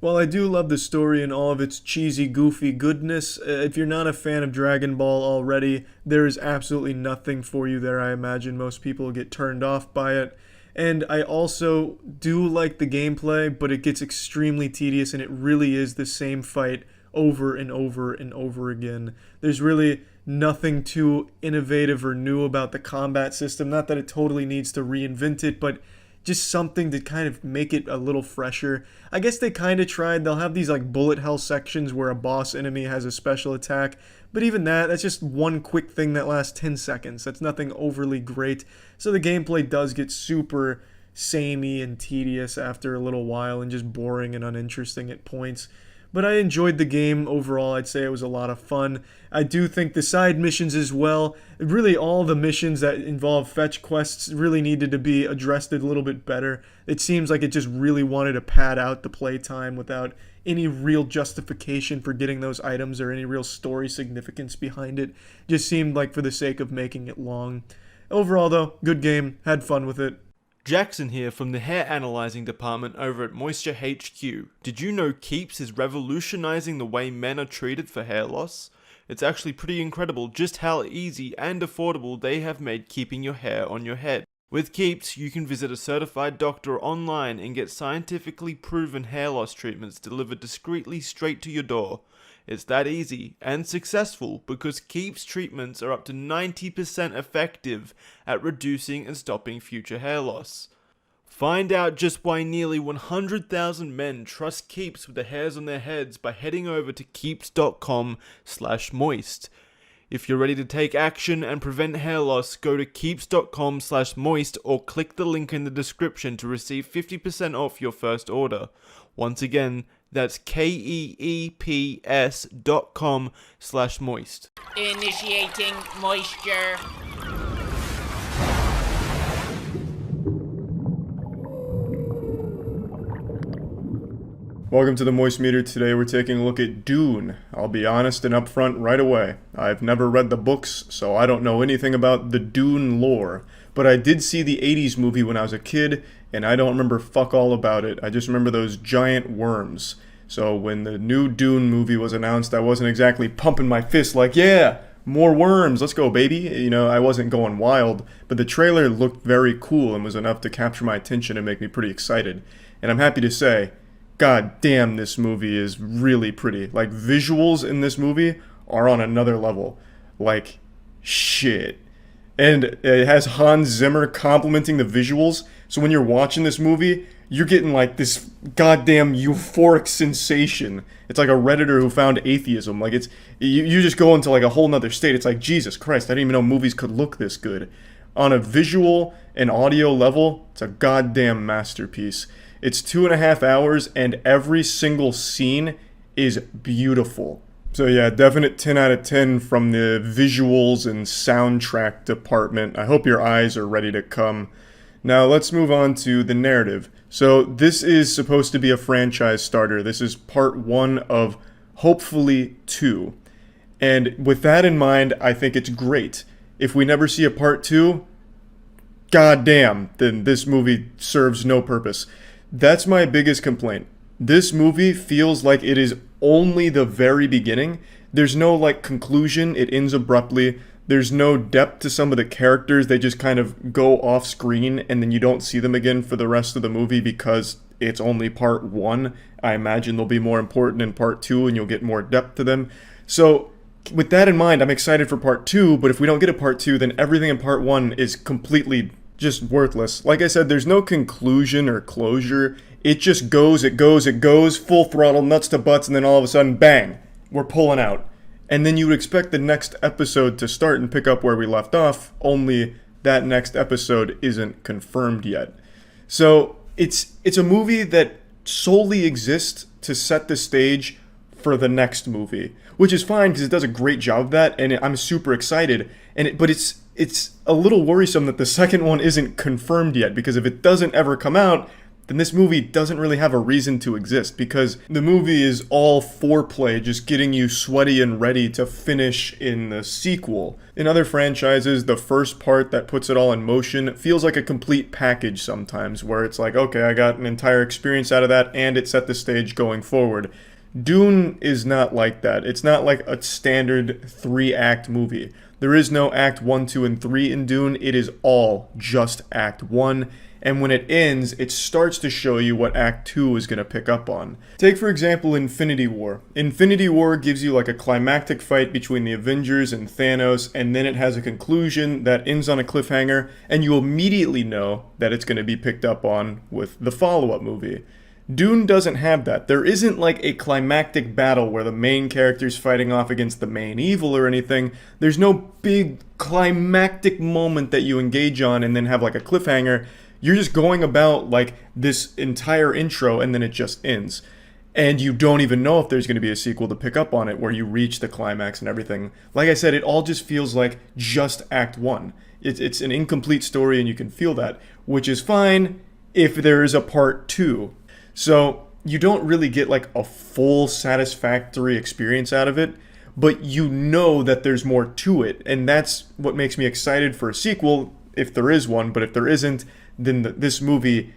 While I do love the story and all of its cheesy, goofy goodness, if you're not a fan of Dragon Ball already, there is absolutely nothing for you there. I imagine most people get turned off by it. And I also do like the gameplay, but it gets extremely tedious and it really is the same fight over and over and over again. There's really nothing too innovative or new about the combat system. Not that it totally needs to reinvent it, but just something to kind of make it a little fresher. I guess they kind of tried. They'll have these like bullet hell sections where a boss enemy has a special attack, but even that's just one quick thing that lasts 10 seconds. That's nothing overly great. So the gameplay does get super samey and tedious after a little while and just boring and uninteresting at points. But I enjoyed the game overall. I'd say it was a lot of fun. I do think the side missions as well, really all the missions that involve fetch quests really needed to be addressed a little bit better. It seems like it just really wanted to pad out the playtime without any real justification for getting those items or any real story significance behind it. Just seemed like for the sake of making it long. Overall though, good game, had fun with it. Jackson here from the hair analyzing department over at Moisture HQ. Did you know Keeps is revolutionizing the way men are treated for hair loss? It's actually pretty incredible just how easy and affordable they have made keeping your hair on your head. With Keeps, you can visit a certified doctor online and get scientifically proven hair loss treatments delivered discreetly straight to your door. It's that easy and successful because Keeps treatments are up to 90% effective at reducing and stopping future hair loss. Find out just why nearly 100,000 men trust Keeps with the hairs on their heads by heading over to keeps.com/moist. If you're ready to take action and prevent hair loss, go to keeps.com/moist or click the link in the description to receive 50% off your first order. Once again, that's keeps.com/moist. Initiating moisture. Welcome to the Moistmeter. Today we're taking a look at Dune. I'll be honest and upfront right away. I've never read the books, so I don't know anything about the Dune lore. But I did see the 80s movie when I was a kid, and I don't remember fuck all about it. I just remember those giant worms. So when the new Dune movie was announced, I wasn't exactly pumping my fist like, yeah, more worms, let's go baby. You know, I wasn't going wild, but the trailer looked very cool and was enough to capture my attention and make me pretty excited. And I'm happy to say, god damn, this movie is really pretty. Like, visuals in this movie are on another level. Like, shit. And it has Hans Zimmer complimenting the visuals, so when you're watching this movie, you're getting like this goddamn euphoric sensation. It's like a Redditor who found atheism. Like it's you just go into like a whole nother state. It's like, Jesus Christ, I didn't even know movies could look this good. On a visual and audio level, it's a goddamn masterpiece. It's 2.5 hours and every single scene is beautiful. So yeah, definite 10 out of 10 from the visuals and soundtrack department. I hope your eyes are ready to come. Now let's move on to the narrative. So this is supposed to be a franchise starter. This is part 1 of hopefully 2. And with that in mind, I think it's great. If we never see a part 2, goddamn, then this movie serves no purpose. That's my biggest complaint. This movie feels like it is only the very beginning. There's no like conclusion, it ends abruptly. There's no depth to some of the characters. They just kind of go off screen and then you don't see them again for the rest of the movie because it's only part 1. I imagine they'll be more important in part 2 and you'll get more depth to them. So with that in mind, I'm excited for part 2, but if we don't get a part 2, then everything in part 1 is completely just worthless. Like I said, there's no conclusion or closure. It just goes, full throttle, nuts to butts, and then all of a sudden, bang, we're pulling out. And then you would expect the next episode to start and pick up where we left off, only that next episode isn't confirmed yet. So it's a movie that solely exists to set the stage for the next movie, which is fine because it does a great job of that, and I'm super excited. But it's a little worrisome that the second one isn't confirmed yet, because if it doesn't ever come out, then this movie doesn't really have a reason to exist, because the movie is all foreplay, just getting you sweaty and ready to finish in the sequel. In other franchises, the first part that puts it all in motion feels like a complete package sometimes, where it's like, okay, I got an entire experience out of that, and it set the stage going forward. Dune is not like that. It's not like a standard 3-act movie. There is no Act 1, 2, and 3 in Dune. It is all just Act 1. And when it ends, it starts to show you what Act 2 is going to pick up on. Take, for example, Infinity War. Infinity War gives you like a climactic fight between the Avengers and Thanos, and then it has a conclusion that ends on a cliffhanger, and you immediately know that it's going to be picked up on with the follow-up movie. Dune doesn't have that. There isn't like a climactic battle where the main character's fighting off against the main evil or anything. There's no big climactic moment that you engage on and then have like a cliffhanger. You're just going about like this entire intro and then it just ends. And you don't even know if there's going to be a sequel to pick up on it where you reach the climax and everything. Like I said, it all just feels like just Act 1. It's an incomplete story and you can feel that, which is fine if there is a part 2. So you don't really get like a full satisfactory experience out of it, but you know that there's more to it. And that's what makes me excited for a sequel, if there is one. But if there isn't, then this movie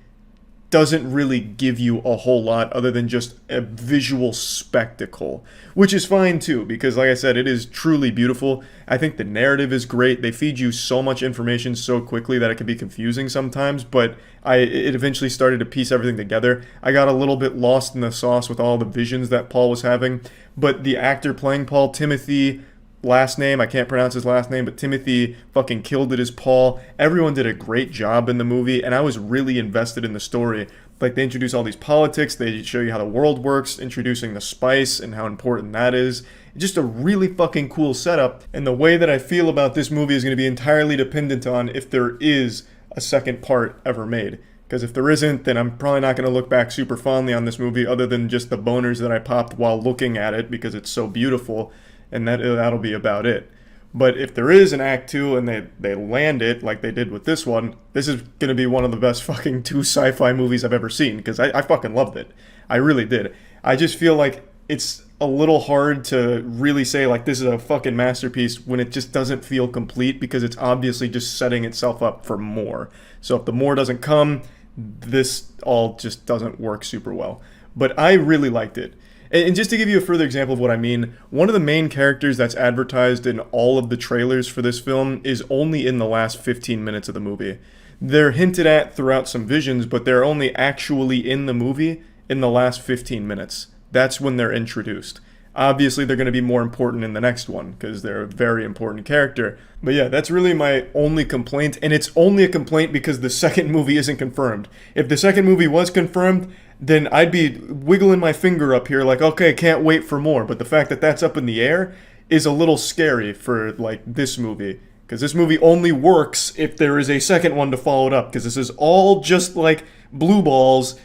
doesn't really give you a whole lot other than just a visual spectacle, which is fine too, because like I said, it is truly beautiful. I think the narrative is great. They feed you so much information so quickly that it can be confusing sometimes, but it eventually started to piece everything together. I got a little bit lost in the sauce with all the visions that Paul was having, but the actor playing Paul, Timothy, last name, I can't pronounce his last name, but Timothy fucking killed it as Paul. Everyone did a great job in the movie, and I was really invested in the story. Like, they introduce all these politics, they show you how the world works, introducing the spice and how important that is. Just a really fucking cool setup, and the way that I feel about this movie is going to be entirely dependent on if there is a second part ever made. Because if there isn't, then I'm probably not going to look back super fondly on this movie other than just the boners that I popped while looking at it because it's so beautiful. And that'll be about it. But if there is an Act 2 and they land it like they did with this one, this is going to be one of the best fucking 2 sci-fi movies I've ever seen, because I fucking loved it. I really did. I just feel like it's a little hard to really say like this is a fucking masterpiece when it just doesn't feel complete, because it's obviously just setting itself up for more. So if the more doesn't come, this all just doesn't work super well. But I really liked it. And just to give you a further example of what I mean, one of the main characters that's advertised in all of the trailers for this film is only in the last 15 minutes of the movie. They're hinted at throughout some visions, but they're only actually in the movie in the last 15 minutes. That's when they're introduced. Obviously, they're going to be more important in the next one because they're a very important character. But yeah, that's really my only complaint, and it's only a complaint because the second movie isn't confirmed. If the second movie was confirmed, then I'd be wiggling my finger up here like, okay, can't wait for more. But the fact that that's up in the air is a little scary for like this movie, because this movie only works if there is a second one to follow it up, because this is all just like blue balls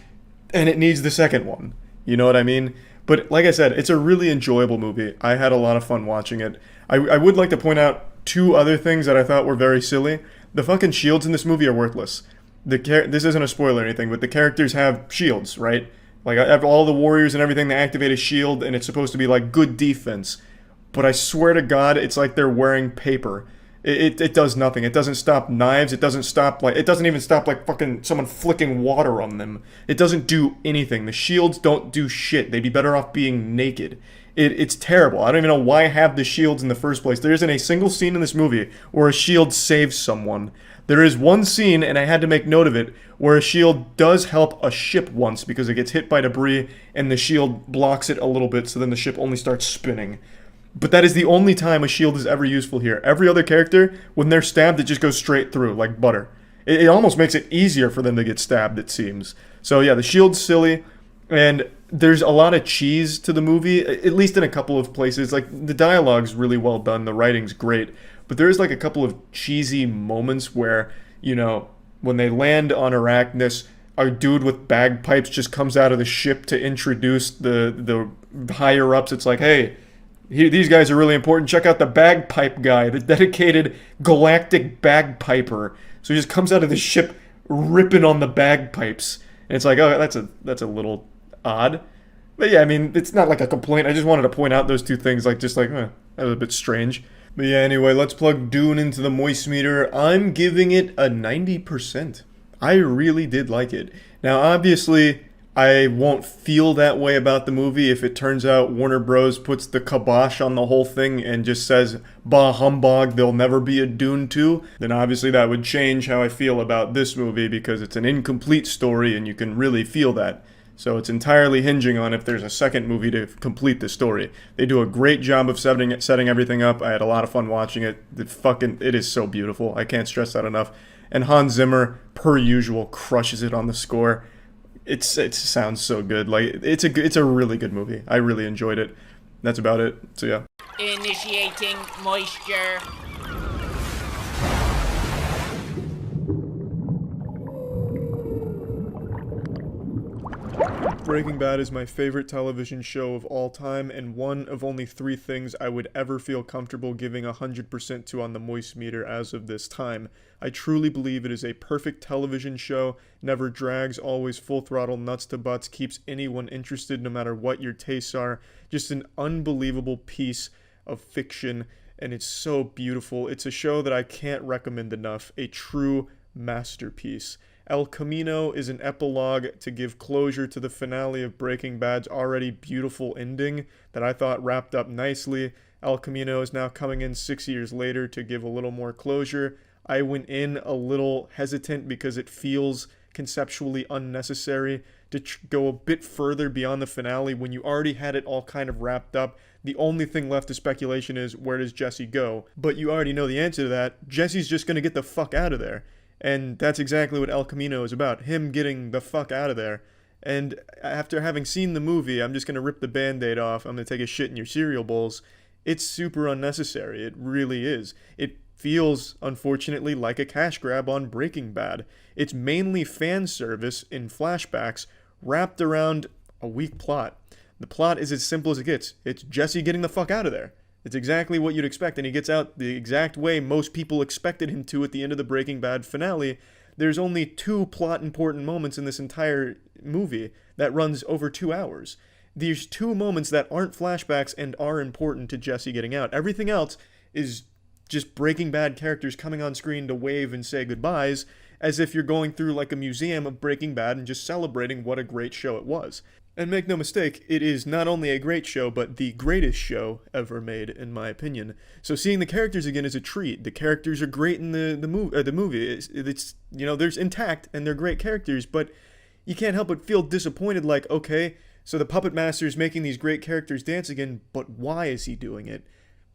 and it needs the second one. You know what I mean? But like I said, it's a really enjoyable movie. I had a lot of fun watching it. I would like to point out two other things that I thought were very silly. The fucking shields in this movie are worthless. This isn't a spoiler or anything, but the characters have shields, right? Like all the warriors and everything, they activate a shield, and it's supposed to be like good defense. But I swear to God, it's like they're wearing paper. It does nothing. It doesn't stop knives. It doesn't even stop like fucking someone flicking water on them. It doesn't do anything. The shields don't do shit. They'd be better off being naked. It's terrible. I don't even know why I have the shields in the first place. There isn't a single scene in this movie where a shield saves someone. There is one scene, and I had to make note of it, where a shield does help a ship once because it gets hit by debris and the shield blocks it a little bit, so then the ship only starts spinning. But that is the only time a shield is ever useful here. Every other character, when they're stabbed, it just goes straight through, like butter. It almost makes it easier for them to get stabbed, it seems. So yeah, the shield's silly, and there's a lot of cheese to the movie, at least in a couple of places. Like, the dialogue's really well done, the writing's great, but there's like a couple of cheesy moments where, you know, when they land on Arachnus, a dude with bagpipes just comes out of the ship to introduce the higher-ups. It's like, hey, these guys are really important. Check out the bagpipe guy, the dedicated galactic bagpiper. So he just comes out of the ship ripping on the bagpipes. And it's like, oh, that's a little odd. But yeah, I mean, it's not like a complaint. I just wanted to point out those two things, that was a bit strange. But yeah, anyway, let's plug Dune into the moistmeter. I'm giving it a 90%. I really did like it. Now, obviously, I won't feel that way about the movie if it turns out Warner Bros. Puts the kibosh on the whole thing and just says, bah humbug, there'll never be a Dune 2. Then obviously that would change how I feel about this movie, because it's an incomplete story and you can really feel that. So it's entirely hinging on if there's a second movie to complete the story. They do a great job of setting everything up. I had a lot of fun watching it. It is so beautiful. I can't stress that enough. And Hans Zimmer, per usual, crushes it on the score. It sounds so good. Like, it's a really good movie. I really enjoyed it. That's about it. So yeah. Initiating moisture. Breaking Bad is my favorite television show of all time, and one of only 3 things I would ever feel comfortable giving 100% to on the moist meter as of this time. I truly believe it is a perfect television show, never drags, always full throttle, nuts to butts, keeps anyone interested no matter what your tastes are. Just an unbelievable piece of fiction, and it's so beautiful. It's a show that I can't recommend enough. A true masterpiece. El Camino is an epilogue to give closure to the finale of Breaking Bad's already beautiful ending that I thought wrapped up nicely. El Camino is now coming in 6 years later to give a little more closure. I went in a little hesitant because it feels conceptually unnecessary to go a bit further beyond the finale when you already had it all kind of wrapped up. The only thing left to speculation is, where does Jesse go? But you already know the answer to that. Jesse's just going to get the fuck out of there. And that's exactly what El Camino is about, him getting the fuck out of there. And after having seen the movie, I'm just going to rip the Band-Aid off, I'm going to take a shit in your cereal bowls. It's super unnecessary, it really is. It feels, unfortunately, like a cash grab on Breaking Bad. It's mainly fan service in flashbacks wrapped around a weak plot. The plot is as simple as it gets. It's Jesse getting the fuck out of there. It's exactly what you'd expect, and he gets out the exact way most people expected him to at the end of the Breaking Bad finale. There's only 2 plot-important moments in this entire movie that runs over 2 hours. There's 2 moments that aren't flashbacks and are important to Jesse getting out. Everything else is just Breaking Bad characters coming on screen to wave and say goodbyes, as if you're going through like a museum of Breaking Bad and just celebrating what a great show it was. And make no mistake, it is not only a great show, but the greatest show ever made, in my opinion. So seeing the characters again is a treat. The characters are great in the movie. It's you know, there's intact, and they're great characters, but you can't help but feel disappointed, like, okay, So the puppet master is making these great characters dance again, but why is he doing it?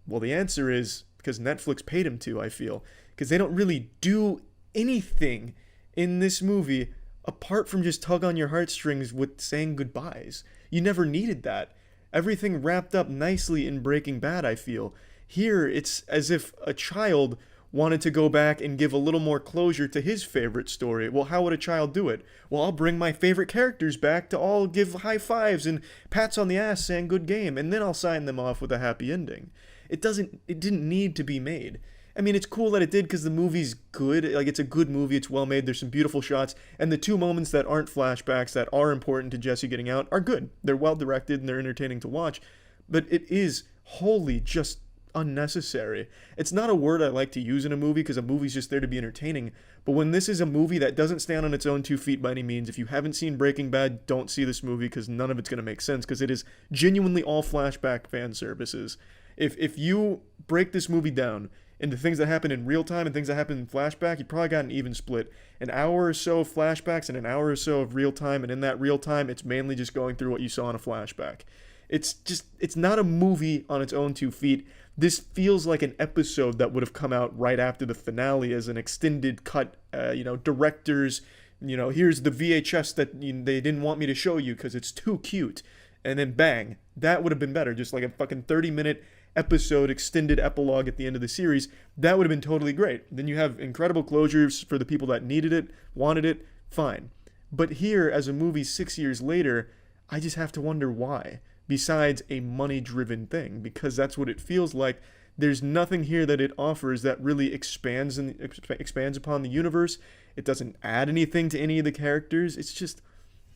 Well, the answer is because Netflix paid him to, I feel. Because they don't really do anything in this movie apart from just tug on your heartstrings with saying goodbyes. You never needed that. Everything wrapped up nicely in Breaking Bad, I feel. Here, it's as if a child wanted to go back and give a little more closure to his favorite story. Well, how would a child do it? Well, I'll bring my favorite characters back to all give high fives and pats on the ass saying good game, and then I'll sign them off with a happy ending. It didn't need to be made. I mean, it's cool that it did because the movie's good. Like, it's a good movie. It's well made. There's some beautiful shots. And the two moments that aren't flashbacks that are important to Jesse getting out are good. They're well directed and they're entertaining to watch. But it is wholly just unnecessary. It's not a word I like to use in a movie because a movie's just there to be entertaining. But when this is a movie that doesn't stand on its own 2 feet by any means, if you haven't seen Breaking Bad, don't see this movie because none of it's going to make sense because it is genuinely all flashback fan services. If you break this movie down into things that happen in real time and things that happen in flashback, you probably got an even split. An hour or so of flashbacks and an hour or so of real time, and in that real time, it's mainly just going through what you saw in a flashback. It's not a movie on its own 2 feet. This feels like an episode that would have come out right after the finale as an extended cut, directors, here's the VHS that they didn't want me to show you because it's too cute. And then bang, that would have been better. Just like a fucking 30-minute episode extended epilogue at the end of the series, that would have been totally great. Then you have incredible closures for the people that needed it, wanted it, fine. But here, as a movie 6 years later, I just have to wonder why, besides a money-driven thing, because that's what it feels like. There's nothing here that it offers that really expands upon the universe. It doesn't add anything to any of the characters. It's just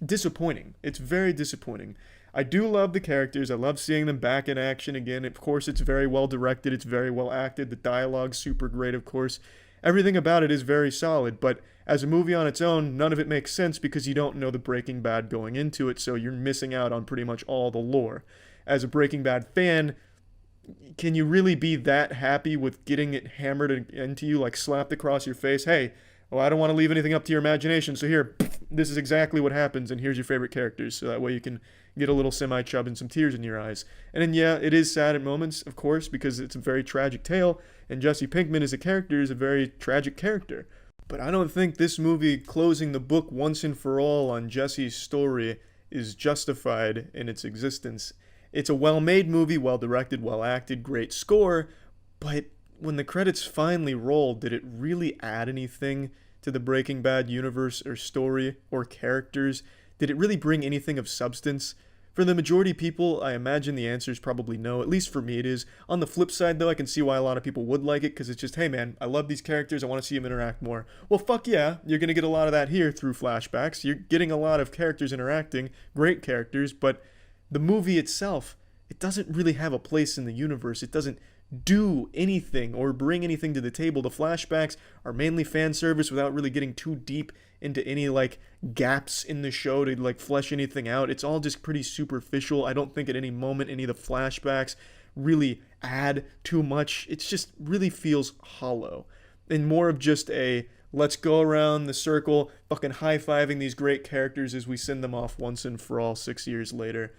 disappointing. It's very disappointing. I do love the characters. I love seeing them back in action again. Of course, it's very well directed. It's very well acted. The dialogue's super great, of course. Everything about it is very solid, but as a movie on its own, none of it makes sense because you don't know the Breaking Bad going into it, so you're missing out on pretty much all the lore. As a Breaking Bad fan, can you really be that happy with getting it hammered into you, like slapped across your face? Hey, I don't want to leave anything up to your imagination, so here, this is exactly what happens, and here's your favorite characters, so that way you can get a little semi-chub and some tears in your eyes. And then, yeah, it is sad at moments, of course, because it's a very tragic tale, and Jesse Pinkman as a character is a very tragic character. But I don't think this movie closing the book once and for all on Jesse's story is justified in its existence. It's a well-made movie, well-directed, well-acted, great score, but when the credits finally rolled, did it really add anything to the Breaking Bad universe or story or characters? Did it really bring anything of substance? For the majority of people, I imagine the answer is probably no. At least for me it is. On the flip side, though, I can see why a lot of people would like it, because it's just, hey man, I love these characters, I want to see them interact more. Well, fuck yeah, you're going to get a lot of that here through flashbacks. You're getting a lot of characters interacting, great characters, but the movie itself, it doesn't really have a place in the universe. It doesn't do anything or bring anything to the table. The flashbacks are mainly fan service without really getting too deep into any gaps in the show to flesh anything out. It's all just pretty superficial. I don't think at any moment any of the flashbacks really add too much. It just really feels hollow and more of just a let's go around the circle fucking high-fiving these great characters as we send them off once and for all 6 years later.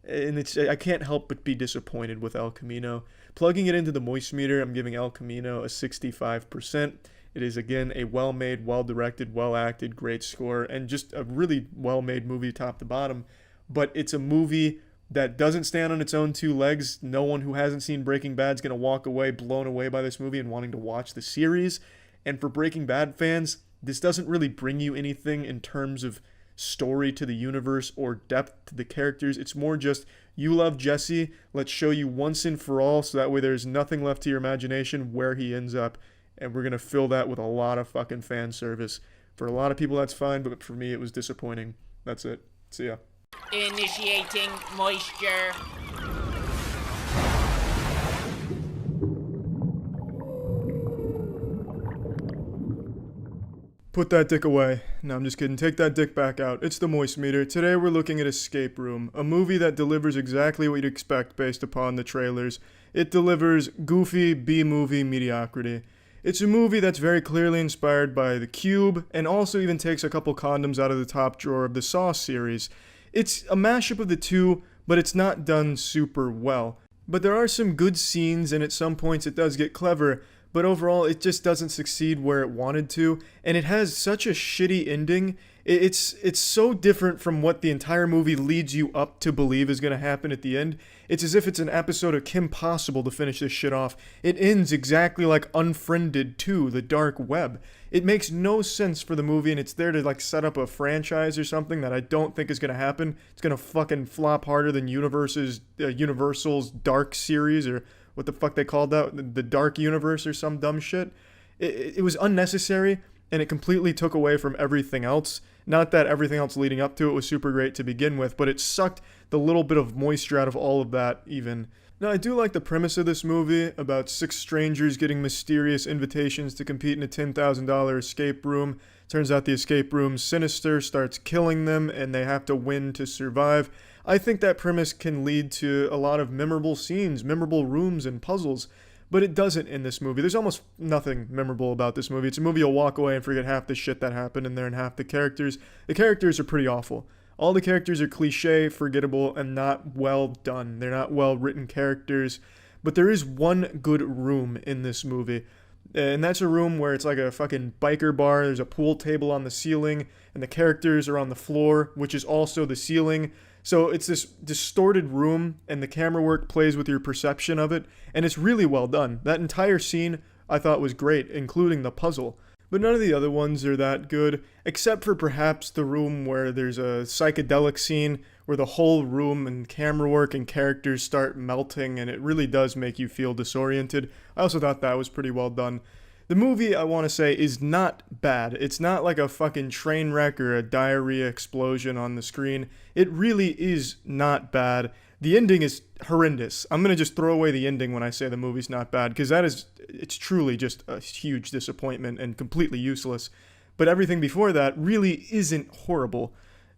And I can't help but be disappointed with El Camino. Plugging it into the moist-meter, I'm giving El Camino a 65%. It is, again, a well-made, well-directed, well-acted, great score, and just a really well-made movie top to bottom. But it's a movie that doesn't stand on its own 2 legs. No one who hasn't seen Breaking Bad is going to walk away blown away by this movie and wanting to watch the series. And for Breaking Bad fans, this doesn't really bring you anything in terms of story to the universe or depth to the characters. It's more just, you love Jesse, let's show you once and for all so that way there's nothing left to your imagination where he ends up, and we're going to fill that with a lot of fucking fan service. For a lot of people that's fine, but for me it was disappointing. That's it. See ya. Initiating moisture. Put that dick away. No, I'm just kidding. Take that dick back out. It's the Moist Meter. Today we're looking at Escape Room, a movie that delivers exactly what you'd expect based upon the trailers. It delivers goofy B-movie mediocrity. It's a movie that's very clearly inspired by The Cube, and also even takes a couple condoms out of the top drawer of the Saw series. It's a mashup of the two, but it's not done super well. But there are some good scenes, and at some points it does get clever, but overall it just doesn't succeed where it wanted to, and it has such a shitty ending. It's so different from what the entire movie leads you up to believe is going to happen at the end. It's as if it's an episode of Kim Possible to finish this shit off. It ends exactly like Unfriended 2, The Dark Web. It makes no sense for the movie, and it's there to like set up a franchise or something that I don't think is going to happen. It's going to fucking flop harder than Universal's Dark series, or what the fuck they called that, the Dark Universe or some dumb shit. It was unnecessary, and it completely took away from everything else. Not that everything else leading up to it was super great to begin with, but it sucked the little bit of moisture out of all of that even. Now, I do like the premise of this movie about 6 strangers getting mysterious invitations to compete in a $10,000 escape room. Turns out the escape room's sinister, starts killing them, and they have to win to survive. I think that premise can lead to a lot of memorable scenes, memorable rooms, and puzzles. But it doesn't in this movie. There's almost nothing memorable about this movie. It's a movie you'll walk away and forget half the shit that happened in there and half the characters. The characters are pretty awful. All the characters are cliche, forgettable, and not well done. They're not well written characters. But there is one good room in this movie. And that's a room where it's like a fucking biker bar. There's a pool table on the ceiling, and the characters are on the floor, which is also the ceiling. So it's this distorted room, and the camera work plays with your perception of it, and it's really well done. That entire scene I thought was great, including the puzzle. But none of the other ones are that good, except for perhaps the room where there's a psychedelic scene where the whole room and camera work and characters start melting, and it really does make you feel disoriented. I also thought that was pretty well done. The movie, I want to say, is not bad. It's not like a fucking train wreck or a diarrhea explosion on the screen. It really is not bad. The ending is horrendous. I'm going to just throw away the ending when I say the movie's not bad, because it's truly just a huge disappointment and completely useless. But everything before that really isn't horrible.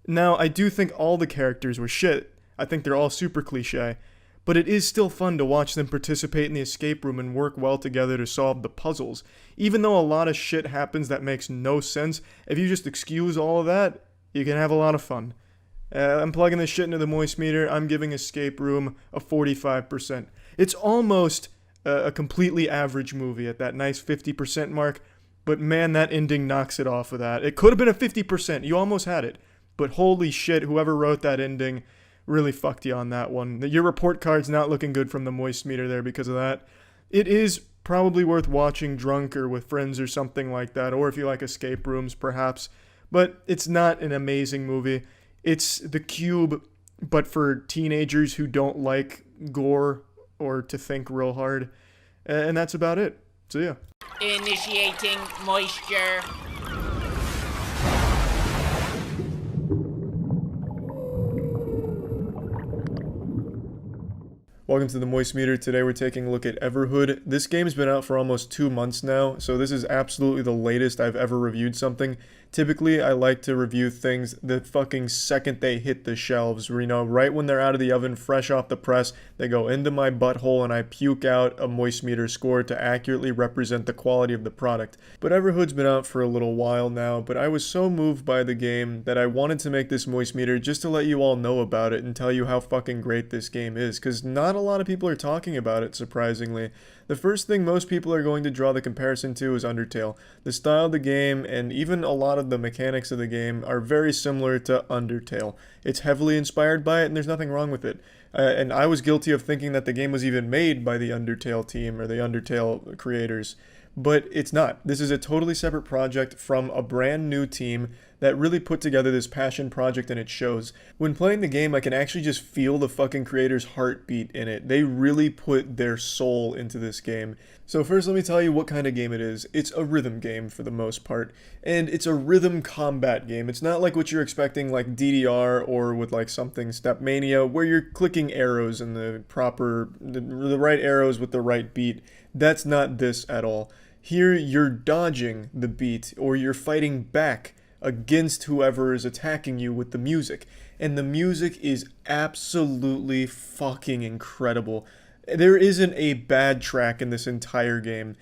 Now, I do think all the characters were shit. I think they're all super cliche. But it is still fun to watch them participate in the escape room and work well together to solve the puzzles. Even though a lot of shit happens that makes no sense, if you just excuse all of that, you can have a lot of fun. I'm plugging this shit into the Moist-Meter. I'm giving Escape Room a 45%. It's almost a completely average movie at that nice 50% mark, but man, that ending knocks it off of that. It could have been a 50%. You almost had it. But holy shit, whoever wrote that ending really fucked you on that one. Your report card's not looking good from the Moist-Meter there because of that. It is probably worth watching drunk or with friends or something like that, or if you like escape rooms, perhaps. But it's not an amazing movie. It's The Cube, but for teenagers who don't like gore or to think real hard. And that's about it. So yeah. Initiating moisture. Welcome to the Moist-Meter. Today we're taking a look at Everhood. This game's been out for almost 2 months now, so this is absolutely the latest I've ever reviewed something. Typically, I like to review things the fucking second they hit the shelves, where, you know, right when they're out of the oven, fresh off the press, they go into my butthole and I puke out a Moist-Meter score to accurately represent the quality of the product. But Everhood's been out for a little while now, but I was so moved by the game that I wanted to make this Moist-Meter just to let you all know about it and tell you how fucking great this game is, because not a lot of people are talking about it, surprisingly. The first thing most people are going to draw the comparison to is Undertale. The style of the game and even a lot of the mechanics of the game are very similar to Undertale. It's heavily inspired by it, and there's nothing wrong with it. And I was guilty of thinking that the game was even made by the Undertale team or the Undertale creators. But it's not. This is a totally separate project from a brand new team that really put together this passion project, and it shows. When playing the game, I can actually just feel the fucking creators' heartbeat in it. They really put their soul into this game. So first, let me tell you what kind of game it is. It's a rhythm game for the most part, and it's a rhythm combat game. It's not like what you're expecting like DDR or with like something Stepmania, where you're clicking arrows in the right arrows with the right beat. That's not this at all. Here, you're dodging the beat, or you're fighting back against whoever is attacking you with the music. And the music is absolutely fucking incredible. There isn't a bad track in this entire game.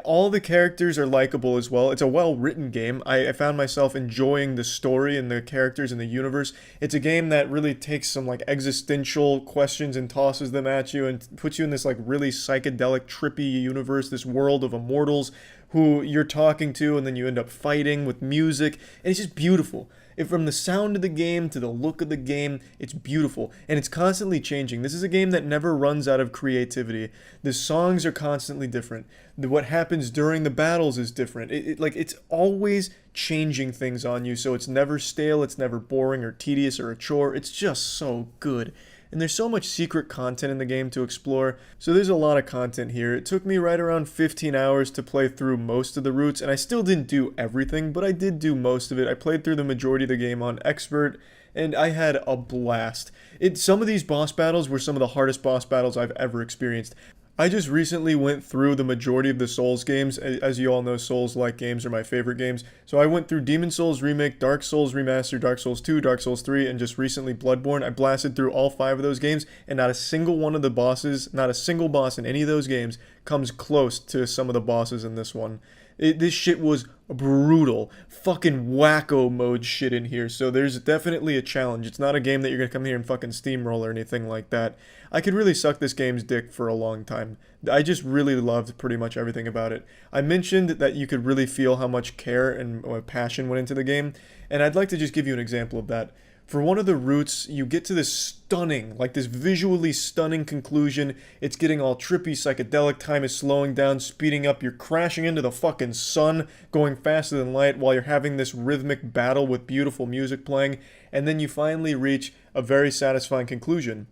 All the characters are likable as well. It's a well-written game. I found myself enjoying the story and the characters and the universe. It's a game that really takes some like existential questions and tosses them at you and puts you in this like really psychedelic, trippy universe, this world of immortals who you're talking to, and then you end up fighting with music, and it's just beautiful. From the sound of the game to the look of the game, it's beautiful, and it's constantly changing. This is a game that never runs out of creativity. The songs are constantly different. What happens during the battles is different. It's always changing things on you, so it's never stale, it's never boring or tedious or a chore. It's just so good. And there's so much secret content in the game to explore, so there's a lot of content here. It took me right around 15 hours to play through most of the routes, and I still didn't do everything, but I did do most of it. I played through the majority of the game on Expert, and I had a blast. Some of these boss battles were some of the hardest boss battles I've ever experienced. I just recently went through the majority of the Souls games. As you all know, Souls-like games are my favorite games. So I went through Demon Souls Remake, Dark Souls Remastered, Dark Souls 2, Dark Souls 3, and just recently Bloodborne. I blasted through all 5 of those games, and not a single one of the bosses, not a single boss in any of those games comes close to some of the bosses in this one. This shit was brutal. Fucking wacko mode shit in here, so there's definitely a challenge. It's not a game that you're gonna come here and fucking steamroll or anything like that. I could really suck this game's dick for a long time. I just really loved pretty much everything about it. I mentioned that you could really feel how much care and passion went into the game, and I'd like to just give you an example of that. For one of the routes, you get to this stunning, like this visually stunning conclusion. It's getting all trippy, psychedelic, time is slowing down, speeding up, you're crashing into the fucking sun, going faster than light while you're having this rhythmic battle with beautiful music playing, and then you finally reach a very satisfying conclusion.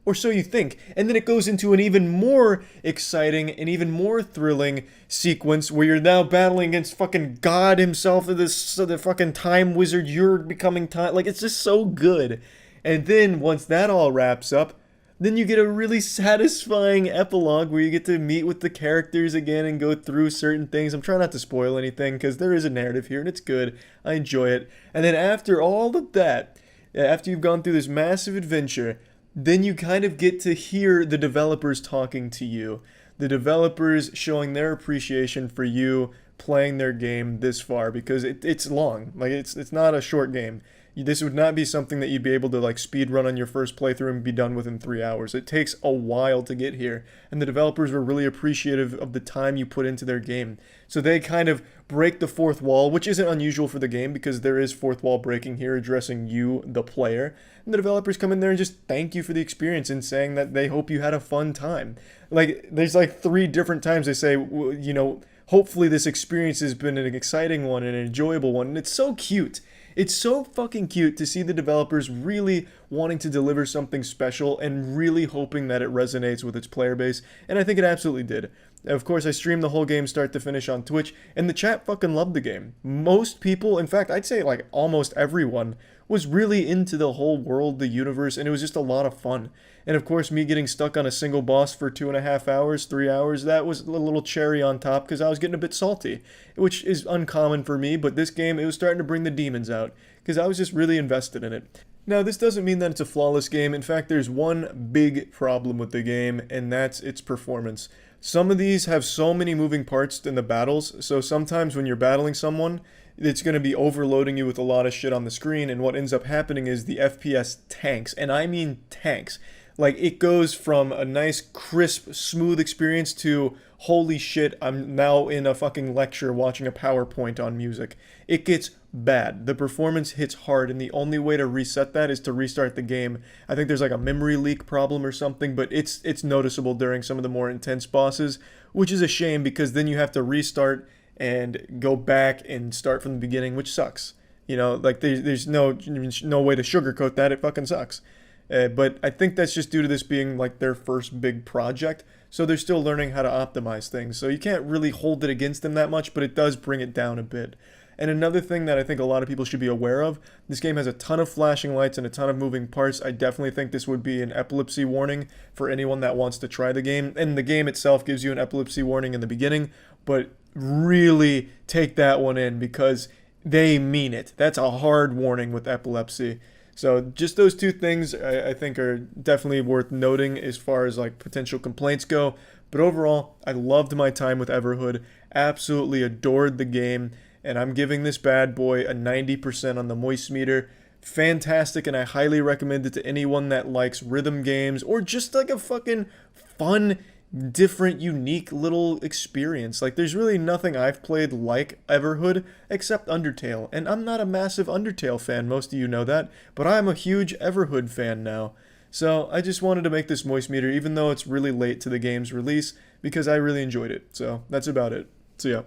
Or so you think. And then it goes into an even more exciting and even more thrilling sequence where you're now battling against fucking God himself, the fucking time wizard, you're becoming time. Like, it's just so good. And then once that all wraps up, then you get a really satisfying epilogue where you get to meet with the characters again and go through certain things. I'm trying not to spoil anything because there is a narrative here and it's good. I enjoy it. And then after all of that, after you've gone through this massive adventure, then you kind of get to hear the developers talking to you. The developers showing their appreciation for you playing their game this far, because it's long. Like, it's not a short game. This would not be something that you'd be able to like speed run on your first playthrough and be done within 3 hours. It takes a while to get here, and the developers were really appreciative of the time you put into their game. So they kind of break the fourth wall, which isn't unusual for the game because there is fourth wall breaking here, addressing you, the player. And the developers come in there and just thank you for the experience and saying that they hope you had a fun time. Like, there's like 3 different times they say, you know, hopefully this experience has been an exciting one and an enjoyable one, and it's so cute. It's so fucking cute to see the developers really wanting to deliver something special and really hoping that it resonates with its player base, and I think it absolutely did. Of course, I streamed the whole game start to finish on Twitch, and the chat fucking loved the game. Most people, in fact, I'd say like almost everyone, was really into the whole world, the universe, and it was just a lot of fun. And of course, me getting stuck on a single boss for 2.5 hours, 3 hours, that was a little cherry on top because I was getting a bit salty, which is uncommon for me, but this game, it was starting to bring the demons out because I was just really invested in it. Now, this doesn't mean that it's a flawless game. In fact, there's one big problem with the game, and that's its performance. Some of these have so many moving parts in the battles, so sometimes when you're battling someone, it's going to be overloading you with a lot of shit on the screen, and what ends up happening is the FPS tanks, and I mean tanks. Like, it goes from a nice, crisp, smooth experience to, holy shit, I'm now in a fucking lecture watching a PowerPoint on music. It gets bad. The performance hits hard, and the only way to reset that is to restart the game. I think there's like a memory leak problem or something, but it's noticeable during some of the more intense bosses, which is a shame because then you have to restart and go back and start from the beginning, which sucks. You know, like there's no way to sugarcoat that. It fucking sucks. But I think that's just due to this being like their first big project, so they're still learning how to optimize things. So you can't really hold it against them that much, but it does bring it down a bit. And another thing that I think a lot of people should be aware of, this game has a ton of flashing lights and a ton of moving parts. I definitely think this would be an epilepsy warning for anyone that wants to try the game. And the game itself gives you an epilepsy warning in the beginning, but really take that one in because they mean it. That's a hard warning with epilepsy. So just those 2 things I think are definitely worth noting as far as like potential complaints go. But overall, I loved my time with Everhood, absolutely adored the game, and I'm giving this bad boy a 90% on the moistmeter. Fantastic, and I highly recommend it to anyone that likes rhythm games or just like a fucking fun, different, unique little experience. Like, there's really nothing I've played like Everhood except Undertale, and I'm not a massive Undertale fan, most of you know that, but I'm a huge Everhood fan now. So I just wanted to make this moistmeter, even though it's really late to the game's release, because I really enjoyed it. So that's about it. So yeah.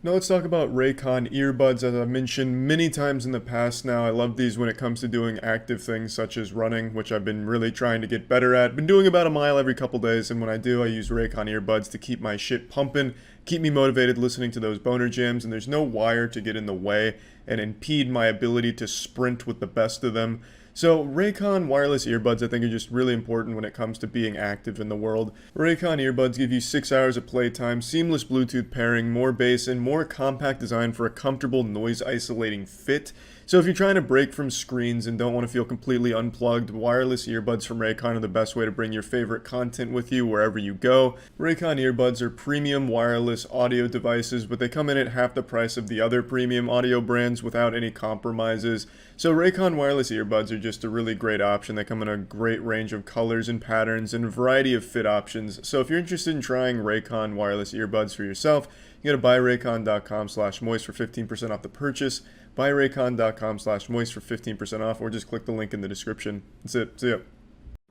Now let's talk about Raycon earbuds. As I've mentioned many times in the past now, I love these when it comes to doing active things such as running, which I've been really trying to get better at. Been doing about a mile every couple days, and when I do, I use Raycon earbuds to keep my shit pumping, keep me motivated listening to those boner jams, and there's no wire to get in the way and impede my ability to sprint with the best of them. So Raycon wireless earbuds I think are just really important when it comes to being active in the world. Raycon earbuds give you 6 hours of playtime, seamless Bluetooth pairing, more bass, and more compact design for a comfortable noise isolating fit. So if you're trying to break from screens and don't want to feel completely unplugged, wireless earbuds from Raycon are the best way to bring your favorite content with you wherever you go. Raycon earbuds are premium wireless audio devices, but they come in at half the price of the other premium audio brands without any compromises. So Raycon wireless earbuds are just a really great option. They come in a great range of colors and patterns and a variety of fit options. So if you're interested in trying Raycon wireless earbuds for yourself, you go to buyraycon.com/moist for 15% off the purchase. Buyraycon.com/moist for 15% off, or just click the link in the description. That's it. See ya.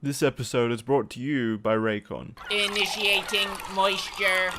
This episode is brought to you by Raycon. Initiating moisture.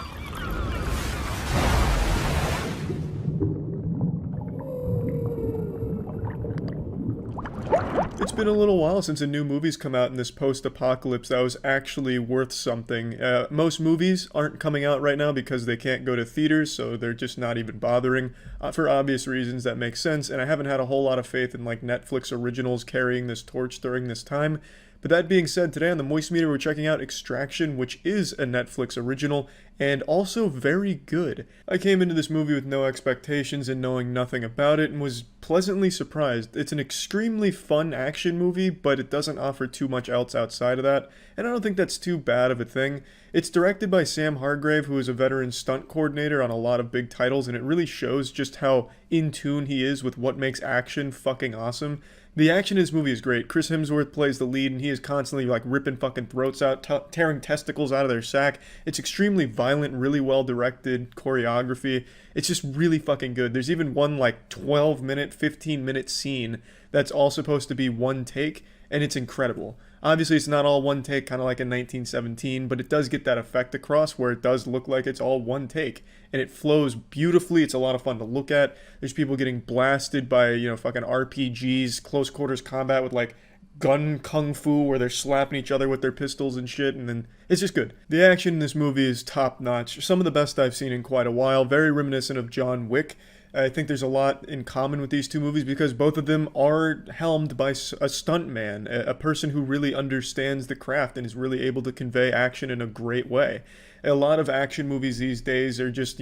It's been a little while since a new movie's come out in this post-apocalypse that was actually worth something. Most movies aren't coming out right now because they can't go to theaters, so they're just not even bothering. For obvious reasons, that makes sense, and I haven't had a whole lot of faith in like Netflix originals carrying this torch during this time. But that being said, today on the moistmeter we're checking out Extraction, which is a Netflix original, and also very good. I came into this movie with no expectations and knowing nothing about it, and was pleasantly surprised. It's an extremely fun action movie, but it doesn't offer too much else outside of that, and I don't think that's too bad of a thing. It's directed by Sam Hargrave, who is a veteran stunt coordinator on a lot of big titles, and it really shows just how in tune he is with what makes action fucking awesome. The action in this movie is great. Chris Hemsworth plays the lead, and he is constantly like ripping fucking throats out, tearing testicles out of their sack. It's extremely violent, really well directed choreography. It's just really fucking good. There's even one like 12-minute, 15-minute scene that's all supposed to be one take, and it's incredible. Obviously, it's not all one take, kind of like in 1917, but it does get that effect across where it does look like it's all one take. And it flows beautifully. It's a lot of fun to look at. There's people getting blasted by, fucking RPGs, close quarters combat with like gun kung fu where they're slapping each other with their pistols and shit, and then it's just good. The action in this movie is top notch. Some of the best I've seen in quite a while. Very reminiscent of John Wick. I think there's a lot in common with these two movies because both of them are helmed by a stuntman, a person who really understands the craft and is really able to convey action in a great way. A lot of action movies these days are just,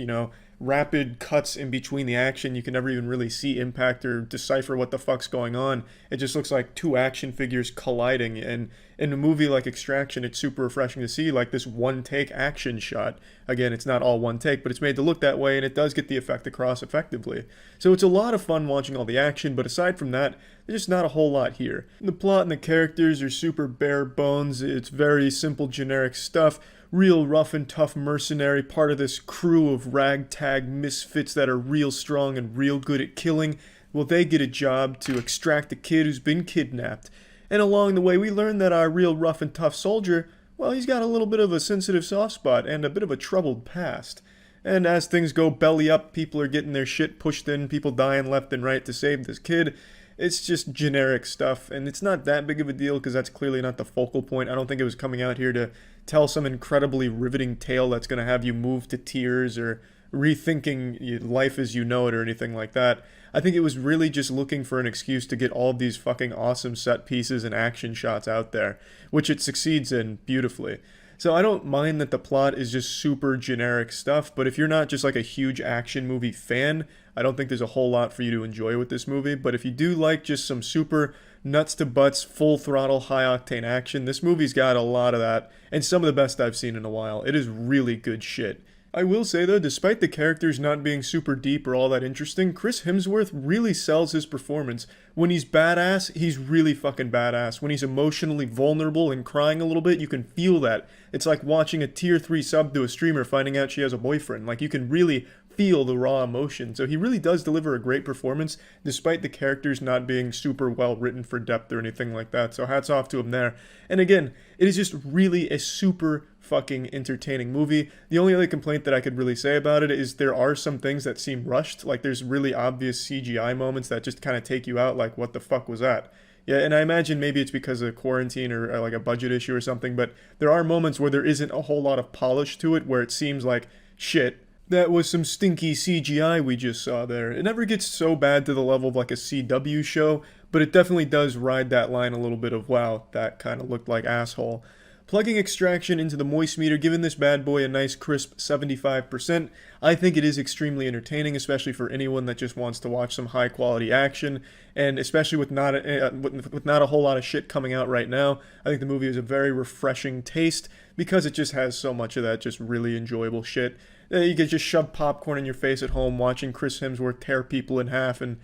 rapid cuts in between the action. You can never even really see impact or decipher what the fuck's going on. It just looks like two action figures colliding, and in a movie like Extraction, it's super refreshing to see like this one-take action shot. Again, it's not all one take, but it's made to look that way, and it does get the effect across effectively. So it's a lot of fun watching all the action, but aside from that, there's just not a whole lot here. The plot and the characters are super bare bones. It's very simple, generic stuff. Real rough and tough mercenary, part of this crew of ragtag misfits that are real strong and real good at killing. Well, they get a job to extract a kid who's been kidnapped. And along the way, we learn that our real rough and tough soldier, well, he's got a little bit of a sensitive soft spot and a bit of a troubled past. And as things go belly up, people are getting their shit pushed in, people dying left and right to save this kid. It's just generic stuff, and it's not that big of a deal because that's clearly not the focal point. I don't think it was coming out here to tell some incredibly riveting tale that's going to have you move to tears or rethinking life as you know it or anything like that. I think it was really just looking for an excuse to get all of these fucking awesome set pieces and action shots out there, which it succeeds in beautifully. So I don't mind that the plot is just super generic stuff, but if you're not just like a huge action movie fan, I don't think there's a whole lot for you to enjoy with this movie, but if you do like just some super nuts to butts, full throttle, high octane action, this movie's got a lot of that, and some of the best I've seen in a while. It is really good shit. I will say though, despite the characters not being super deep or all that interesting, Chris Hemsworth really sells his performance. When he's badass, he's really fucking badass. When he's emotionally vulnerable and crying a little bit, you can feel that. It's like watching a tier 3 sub to a streamer finding out she has a boyfriend. Like, you can really feel the raw emotion. So he really does deliver a great performance, despite the characters not being super well written for depth or anything like that. So hats off to him there. And again, it is just really a super fucking entertaining movie. The only other complaint that I could really say about it is there are some things that seem rushed. Like, there's really obvious CGI moments that just kind of take you out, like, what the fuck was that? Yeah, and I imagine maybe it's because of quarantine or like a budget issue or something, but there are moments where there isn't a whole lot of polish to it, where it seems like, shit, that was some stinky CGI we just saw there. It never gets so bad to the level of like a CW show, but it definitely does ride that line a little bit of, wow, that kind of looked like asshole. Plugging extraction into the moist meter, giving this bad boy a nice crisp 75%. I think it is extremely entertaining, especially for anyone that just wants to watch some high quality action, and especially with not a whole lot of shit coming out right now. I think the movie is a very refreshing taste because it just has so much of that just really enjoyable shit. You can just shove popcorn in your face at home watching Chris Hemsworth tear people in half and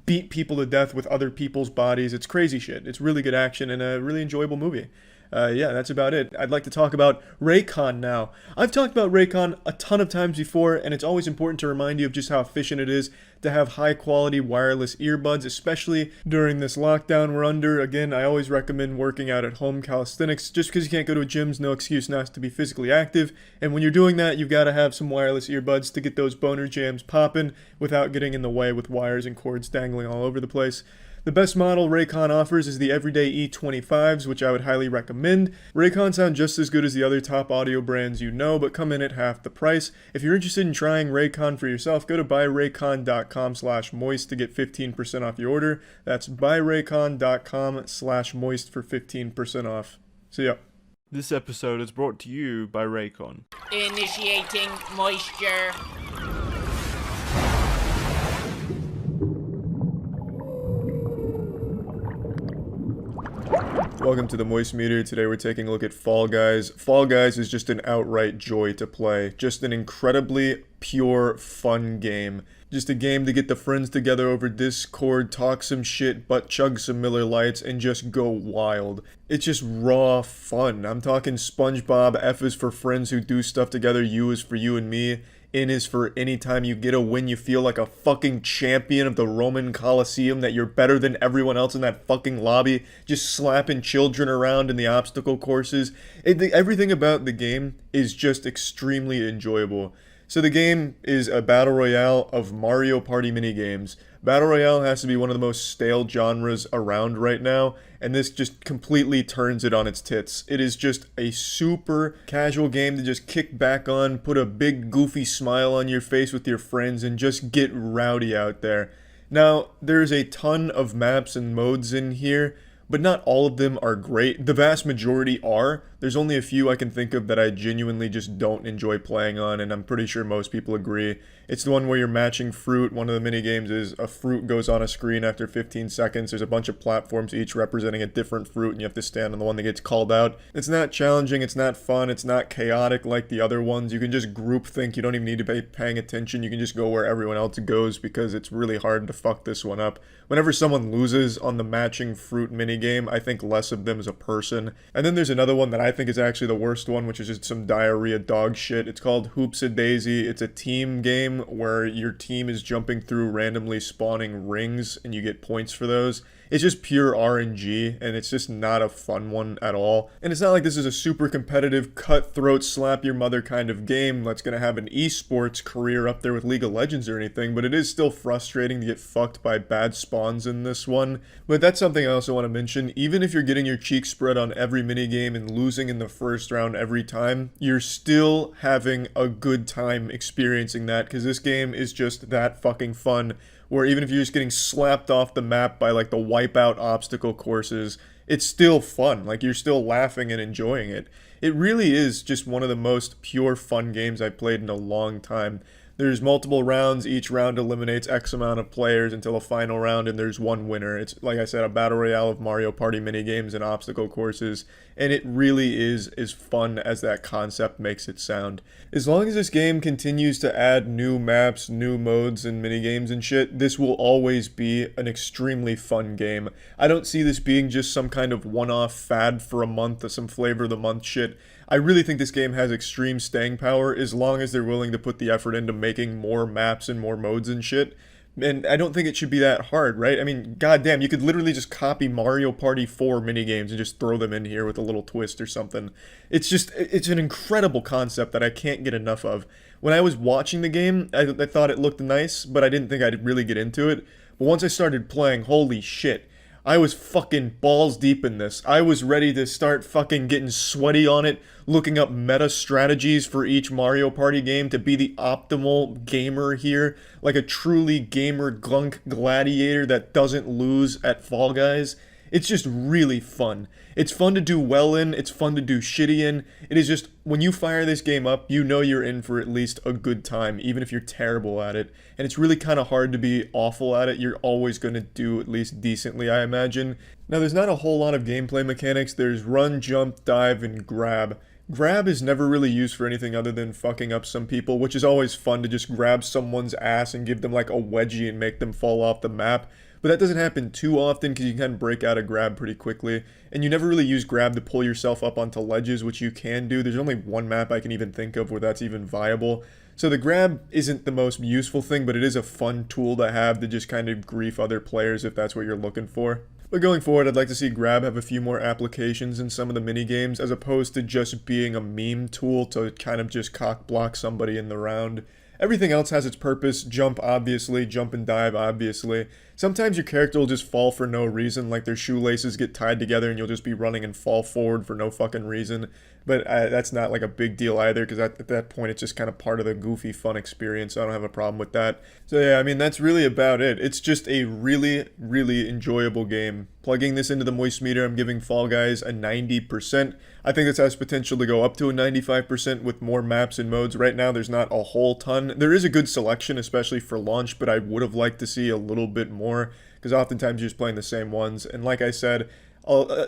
beat people to death with other people's bodies. It's crazy shit. It's really good action and a really enjoyable movie. Yeah, that's about it. I'd like to talk about Raycon now. I've talked about Raycon a ton of times before, and it's always important to remind you of just how efficient it is to have high-quality wireless earbuds, especially during this lockdown we're under. Again, I always recommend working out at home calisthenics. Just because you can't go to a gym's no excuse not to be physically active, and when you're doing that, you've got to have some wireless earbuds to get those boner jams popping without getting in the way with wires and cords dangling all over the place. The best model Raycon offers is the Everyday E25s, which I would highly recommend. Raycon sound just as good as the other top audio brands you know, but come in at half the price. If you're interested in trying Raycon for yourself, go to buyraycon.com/moist to get 15% off your order. That's buyraycon.com/moist for 15% off. See ya. This episode is brought to you by Raycon. Initiating moisture. Welcome to the Moist Meter. Today we're taking a look at Fall Guys. Fall Guys is just an outright joy to play. Just an incredibly pure, fun game. Just a game to get the friends together over Discord, talk some shit, butt chug some Miller Lights, and just go wild. It's just raw fun. I'm talking SpongeBob, F is for friends who do stuff together, U is for you and me. N is for anytime you get a win, you feel like a fucking champion of the Roman Colosseum, that you're better than everyone else in that fucking lobby, just slapping children around in the obstacle courses. Everything about the game is just extremely enjoyable. So the game is a battle royale of Mario Party minigames. Battle royale has to be one of the most stale genres around right now, and this just completely turns it on its tits. It is just a super casual game to just kick back on, put a big goofy smile on your face with your friends, and just get rowdy out there. Now, there's a ton of maps and modes in here, but not all of them are great. The vast majority are. There's only a few I can think of that I genuinely just don't enjoy playing on, and I'm pretty sure most people agree. It's the one where you're matching fruit. One of the mini games is a fruit goes on a screen after 15 seconds. There's a bunch of platforms, each representing a different fruit, and you have to stand on the one that gets called out. It's not challenging, it's not fun, it's not chaotic like the other ones. You can just group think, you don't even need to be paying attention. You can just go where everyone else goes because it's really hard to fuck this one up. Whenever someone loses on the matching fruit mini game, I think less of them as a person. And then there's another one that I think is actually the worst one, which is just some diarrhea dog shit. It's called Hoops-A-Daisy. It's a team game where your team is jumping through randomly spawning rings and you get points for those. It's just pure RNG, and it's just not a fun one at all. And it's not like this is a super competitive, cutthroat, slap your mother kind of game that's gonna have an esports career up there with League of Legends or anything, but it is still frustrating to get fucked by bad spawns in this one. But that's something I also want to mention. Even if you're getting your cheeks spread on every minigame and losing in the first round every time, you're still having a good time experiencing that, because this game is just that fucking fun. Where even if you're just getting slapped off the map by like the wipeout obstacle courses, it's still fun. Like, you're still laughing and enjoying it. It really is just one of the most pure fun games I've played in a long time. There's multiple rounds. Each round eliminates X amount of players until a final round, and there's one winner. It's, like I said, a battle royale of Mario Party minigames and obstacle courses, and it really is as fun as that concept makes it sound. As long as this game continues to add new maps, new modes, and minigames and shit, this will always be an extremely fun game. I don't see this being just some kind of one-off fad for a month or some flavor of the month shit. I really think this game has extreme staying power as long as they're willing to put the effort into making more maps and more modes and shit. And I don't think it should be that hard, right? I mean, goddamn, you could literally just copy Mario Party 4 minigames and just throw them in here with a little twist or something. It's an incredible concept that I can't get enough of. When I was watching the game, I thought it looked nice, but I didn't think I'd really get into it. But once I started playing, holy shit. I was fucking balls deep in this. I was ready to start fucking getting sweaty on it, looking up meta strategies for each Mario Party game to be the optimal gamer here, like a truly gamer glunk gladiator that doesn't lose at Fall Guys. It's just really fun. It's fun to do well in, it's fun to do shitty in. It is just, when you fire this game up, you know you're in for at least a good time, even if you're terrible at it. And it's really kind of hard to be awful at it. You're always going to do at least decently, I imagine. Now, there's not a whole lot of gameplay mechanics. There's run, jump, dive, and grab. Grab is never really used for anything other than fucking up some people, which is always fun to just grab someone's ass and give them like a wedgie and make them fall off the map. But that doesn't happen too often because you can break out of grab pretty quickly. And you never really use grab to pull yourself up onto ledges, which you can do. There's only one map I can even think of where that's even viable. So the grab isn't the most useful thing, but it is a fun tool to have to just kind of grief other players if that's what you're looking for. But going forward, I'd like to see grab have a few more applications in some of the minigames, as opposed to just being a meme tool to kind of just cock block somebody in the round. Everything else has its purpose. Jump, obviously. Jump and dive, obviously. Sometimes your character will just fall for no reason, like their shoelaces get tied together and you'll just be running and fall forward for no fucking reason. But that's not like a big deal either, because at that point it's just kind of part of the goofy fun experience, so I don't have a problem with that. So yeah, I mean, that's really about it. It's just a really, really enjoyable game. Plugging this into the moistmeter, I'm giving Fall Guys a 90%. I think this has potential to go up to a 95% with more maps and modes. Right now, there's not a whole ton. There is a good selection, especially for launch, but I would have liked to see a little bit more, because oftentimes you're just playing the same ones. And like I said,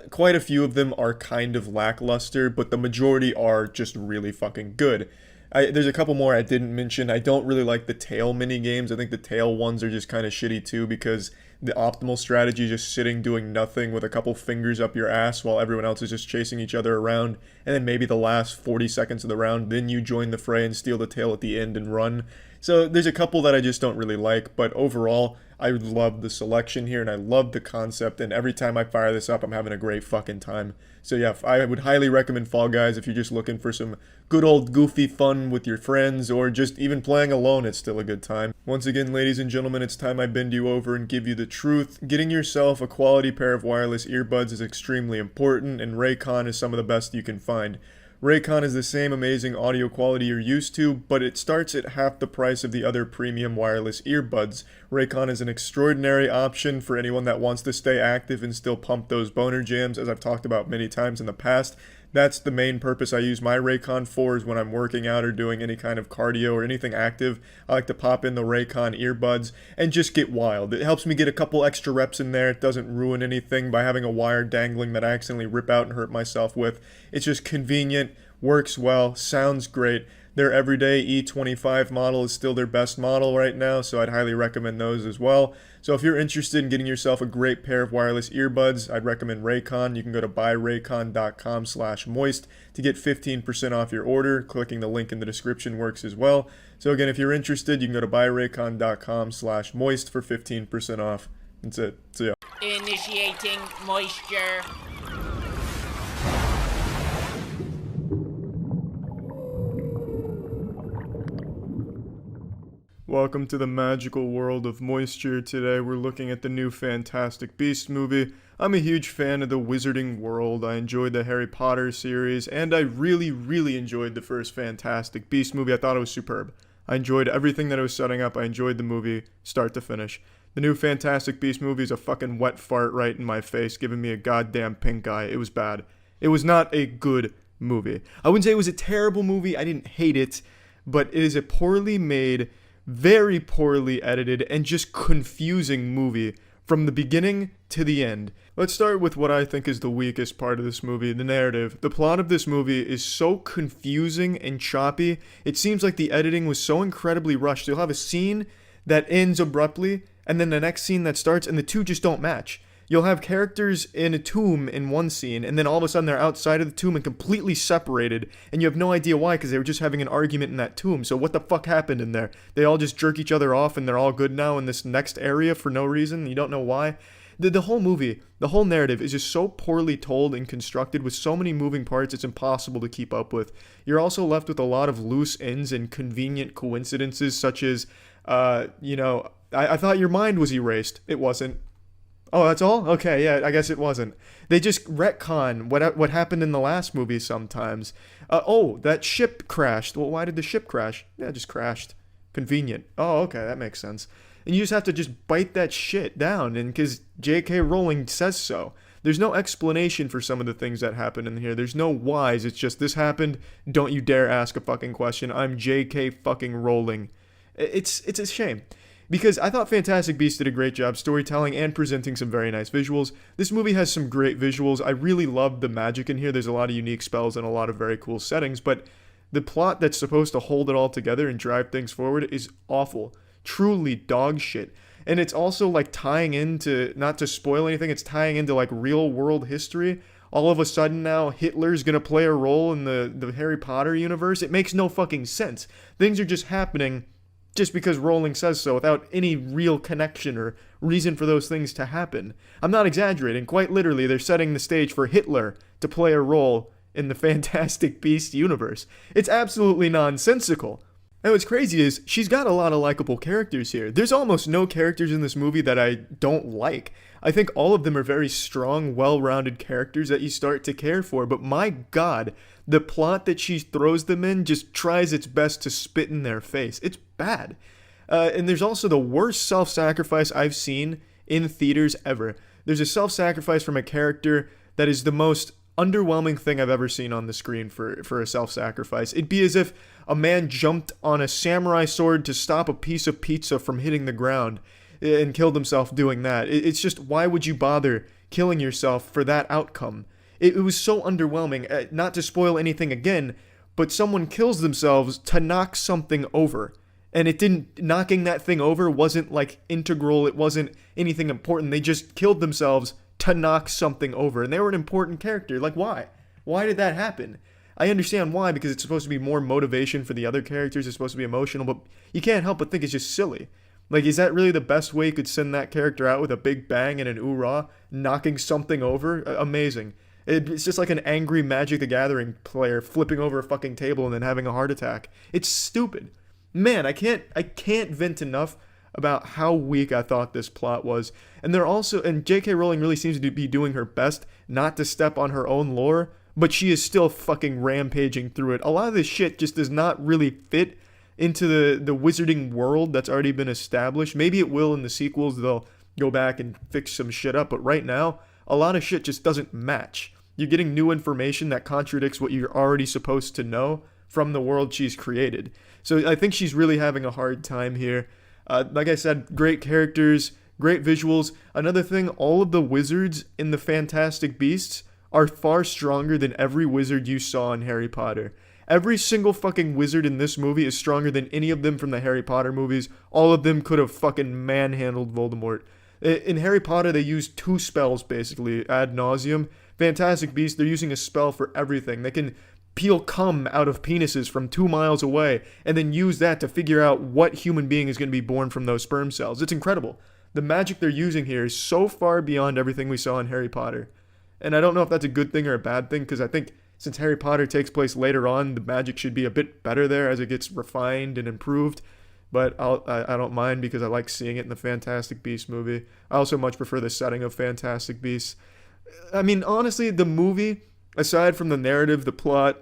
quite a few of them are kind of lackluster, but the majority are just really fucking good. There's a couple more I didn't mention. I don't really like the tail mini games. I think the tail ones are just kind of shitty too, because the optimal strategy is just sitting doing nothing with a couple fingers up your ass while everyone else is just chasing each other around, and then maybe the last 40 seconds of the round, then you join the fray and steal the tail at the end and run. So there's a couple that I just don't really like, but overall, I love the selection here, and I love the concept, and every time I fire this up, I'm having a great fucking time. So yeah, I would highly recommend Fall Guys if you're just looking for some good old goofy fun with your friends, or just even playing alone, it's still a good time. Once again, ladies and gentlemen, it's time I bend you over and give you the truth. Getting yourself a quality pair of wireless earbuds is extremely important, and Raycon is some of the best you can find. Raycon is the same amazing audio quality you're used to, but it starts at half the price of the other premium wireless earbuds. Raycon is an extraordinary option for anyone that wants to stay active and still pump those boner jams, as I've talked about many times in the past. That's the main purpose I use my Raycon for, is when I'm working out or doing any kind of cardio or anything active. I like to pop in the Raycon earbuds and just get wild. It helps me get a couple extra reps in there. It doesn't ruin anything by having a wire dangling that I accidentally rip out and hurt myself with. It's just convenient, works well, sounds great. Their everyday E25 model is still their best model right now, so I'd highly recommend those as well. So if you're interested in getting yourself a great pair of wireless earbuds, I'd recommend Raycon. You can go to buyraycon.com/moist to get 15% off your order. Clicking the link in the description works as well. So again, if you're interested, you can go to buyraycon.com/moist for 15% off. That's it. See ya. Initiating moisture. Welcome to the magical world of moisture. Today we're looking at the new Fantastic Beasts movie. I'm a huge fan of the wizarding world. I enjoyed the Harry Potter series, and I really, really enjoyed the first Fantastic Beasts movie. I thought it was superb. I enjoyed everything that it was setting up. I enjoyed the movie, start to finish. The new Fantastic Beasts movie is a fucking wet fart right in my face, giving me a goddamn pink eye. It was bad. It was not a good movie. I wouldn't say it was a terrible movie. I didn't hate it, but it is a poorly made very poorly edited, and just confusing movie from the beginning to the end. Let's start with what I think is the weakest part of this movie, the narrative. The plot of this movie is so confusing and choppy. It seems like the editing was so incredibly rushed. You'll have a scene that ends abruptly, and then the next scene that starts, and the two just don't match. You'll have characters in a tomb in one scene, and then all of a sudden they're outside of the tomb and completely separated, and you have no idea why, because they were just having an argument in that tomb. So what the fuck happened in there? They all just jerk each other off, and they're all good now in this next area for no reason. You don't know why. The whole movie, the whole narrative is just so poorly told and constructed with so many moving parts, it's impossible to keep up with. You're also left with a lot of loose ends and convenient coincidences, such as, I thought your mind was erased. It wasn't. Oh, that's all? Okay, yeah, I guess it wasn't. They just retcon what happened in the last movie sometimes. That ship crashed. Well, why did the ship crash? Yeah, it just crashed. Convenient. Oh, okay, that makes sense. And you just have to just bite that shit down, and because J.K. Rowling says so. There's no explanation for some of the things that happen in here. There's no whys. It's just, this happened. Don't you dare ask a fucking question. I'm J.K. fucking Rowling. It's a shame. Because I thought Fantastic Beasts did a great job storytelling and presenting some very nice visuals. This movie has some great visuals. I really loved the magic in here. There's a lot of unique spells and a lot of very cool settings, but the plot that's supposed to hold it all together and drive things forward is awful. Truly dog shit. And it's also like tying into, not to spoil anything, it's tying into like real world history. All of a sudden now Hitler's gonna play a role in the Harry Potter universe. It makes no fucking sense. Things are just happening just because Rowling says so without any real connection or reason for those things to happen. I'm not exaggerating. Quite literally, they're setting the stage for Hitler to play a role in the Fantastic Beasts universe. It's absolutely nonsensical. And what's crazy is, she's got a lot of likable characters here. There's almost no characters in this movie that I don't like. I think all of them are very strong, well-rounded characters that you start to care for, but my god, the plot that she throws them in just tries its best to spit in their face. It's bad. And there's also the worst self-sacrifice I've seen in theaters ever. There's a self-sacrifice from a character that is the most underwhelming thing I've ever seen on the screen for a self-sacrifice. It'd be as if a man jumped on a samurai sword to stop a piece of pizza from hitting the ground and killed himself doing that. It's just, why would you bother killing yourself for that outcome? It was so underwhelming. Not to spoil anything again, but someone kills themselves to knock something over. And knocking that thing over wasn't like integral, it wasn't anything important. They just killed themselves to knock something over. And they were an important character. Like, why? Why did that happen? I understand why, because it's supposed to be more motivation for the other characters. It's supposed to be emotional, but you can't help but think it's just silly. Like, is that really the best way you could send that character out, with a big bang and an oorah, knocking something over? Amazing. It's just like an angry Magic the Gathering player flipping over a fucking table and then having a heart attack. It's stupid. Man, I can't vent enough about how weak I thought this plot was. And J.K. Rowling really seems to be doing her best not to step on her own lore, but she is still fucking rampaging through it. A lot of this shit just does not really fit into the wizarding world that's already been established. Maybe it will in the sequels. They'll go back and fix some shit up, but right now, a lot of shit just doesn't match. You're getting new information that contradicts what you're already supposed to know from the world she's created. So I think she's really having a hard time here. Like I said, great characters, great visuals. Another thing, all of the wizards in the Fantastic Beasts are far stronger than every wizard you saw in Harry Potter. Every single fucking wizard in this movie is stronger than any of them from the Harry Potter movies. All of them could have fucking manhandled Voldemort. In Harry Potter, they use 2 spells, basically, ad nauseum. Fantastic Beasts, they're using a spell for everything. They can peel cum out of penises from 2 miles away, and then use that to figure out what human being is going to be born from those sperm cells. It's incredible. The magic they're using here is so far beyond everything we saw in Harry Potter. And I don't know if that's a good thing or a bad thing, because I think since Harry Potter takes place later on, the magic should be a bit better there as it gets refined and improved. But I don't mind, because I like seeing it in the Fantastic Beasts movie. I also much prefer the setting of Fantastic Beasts. I mean, honestly, the movie, aside from the narrative, the plot,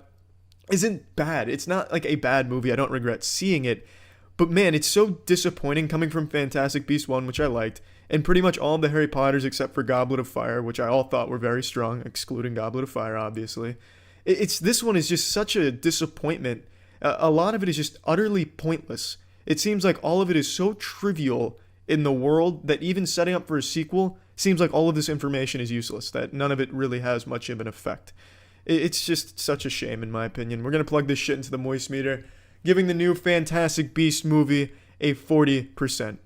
isn't bad. It's not like a bad movie. I don't regret seeing it. But man, it's so disappointing coming from Fantastic Beasts 1, which I liked, and pretty much all of the Harry Potters except for Goblet of Fire, which I all thought were very strong, excluding Goblet of Fire, obviously. This one is just such a disappointment. A lot of it is just utterly pointless. It seems like all of it is so trivial in the world that even setting up for a sequel seems like all of this information is useless, that none of it really has much of an effect. It's just such a shame, in my opinion. We're going to plug this shit into the moist meter, giving the new Fantastic Beasts movie a 40%.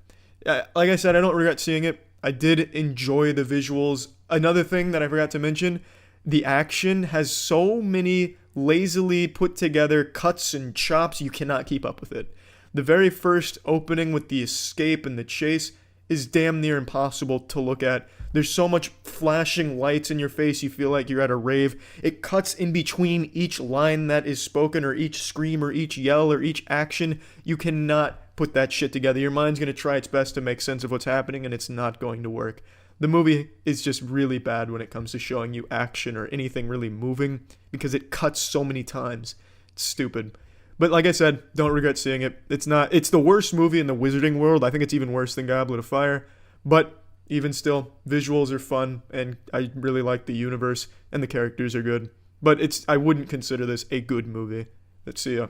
Like I said, I don't regret seeing it. I did enjoy the visuals. Another thing that I forgot to mention, the action has so many lazily put together cuts and chops, you cannot keep up with it. The very first opening with the escape and the chase is damn near impossible to look at. There's so much flashing lights in your face, you feel like you're at a rave. It cuts in between each line that is spoken, or each scream, or each yell, or each action. You cannot put that shit together. Your mind's going to try its best to make sense of what's happening, and it's not going to work. The movie is just really bad when it comes to showing you action or anything really moving, because it cuts so many times. It's stupid. But like I said, don't regret seeing it. It's the worst movie in the wizarding world. I think it's even worse than Goblet of Fire. But even still, visuals are fun, and I really like the universe, and the characters are good. But I wouldn't consider this a good movie. Let's see ya.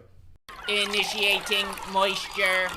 Initiating moisture.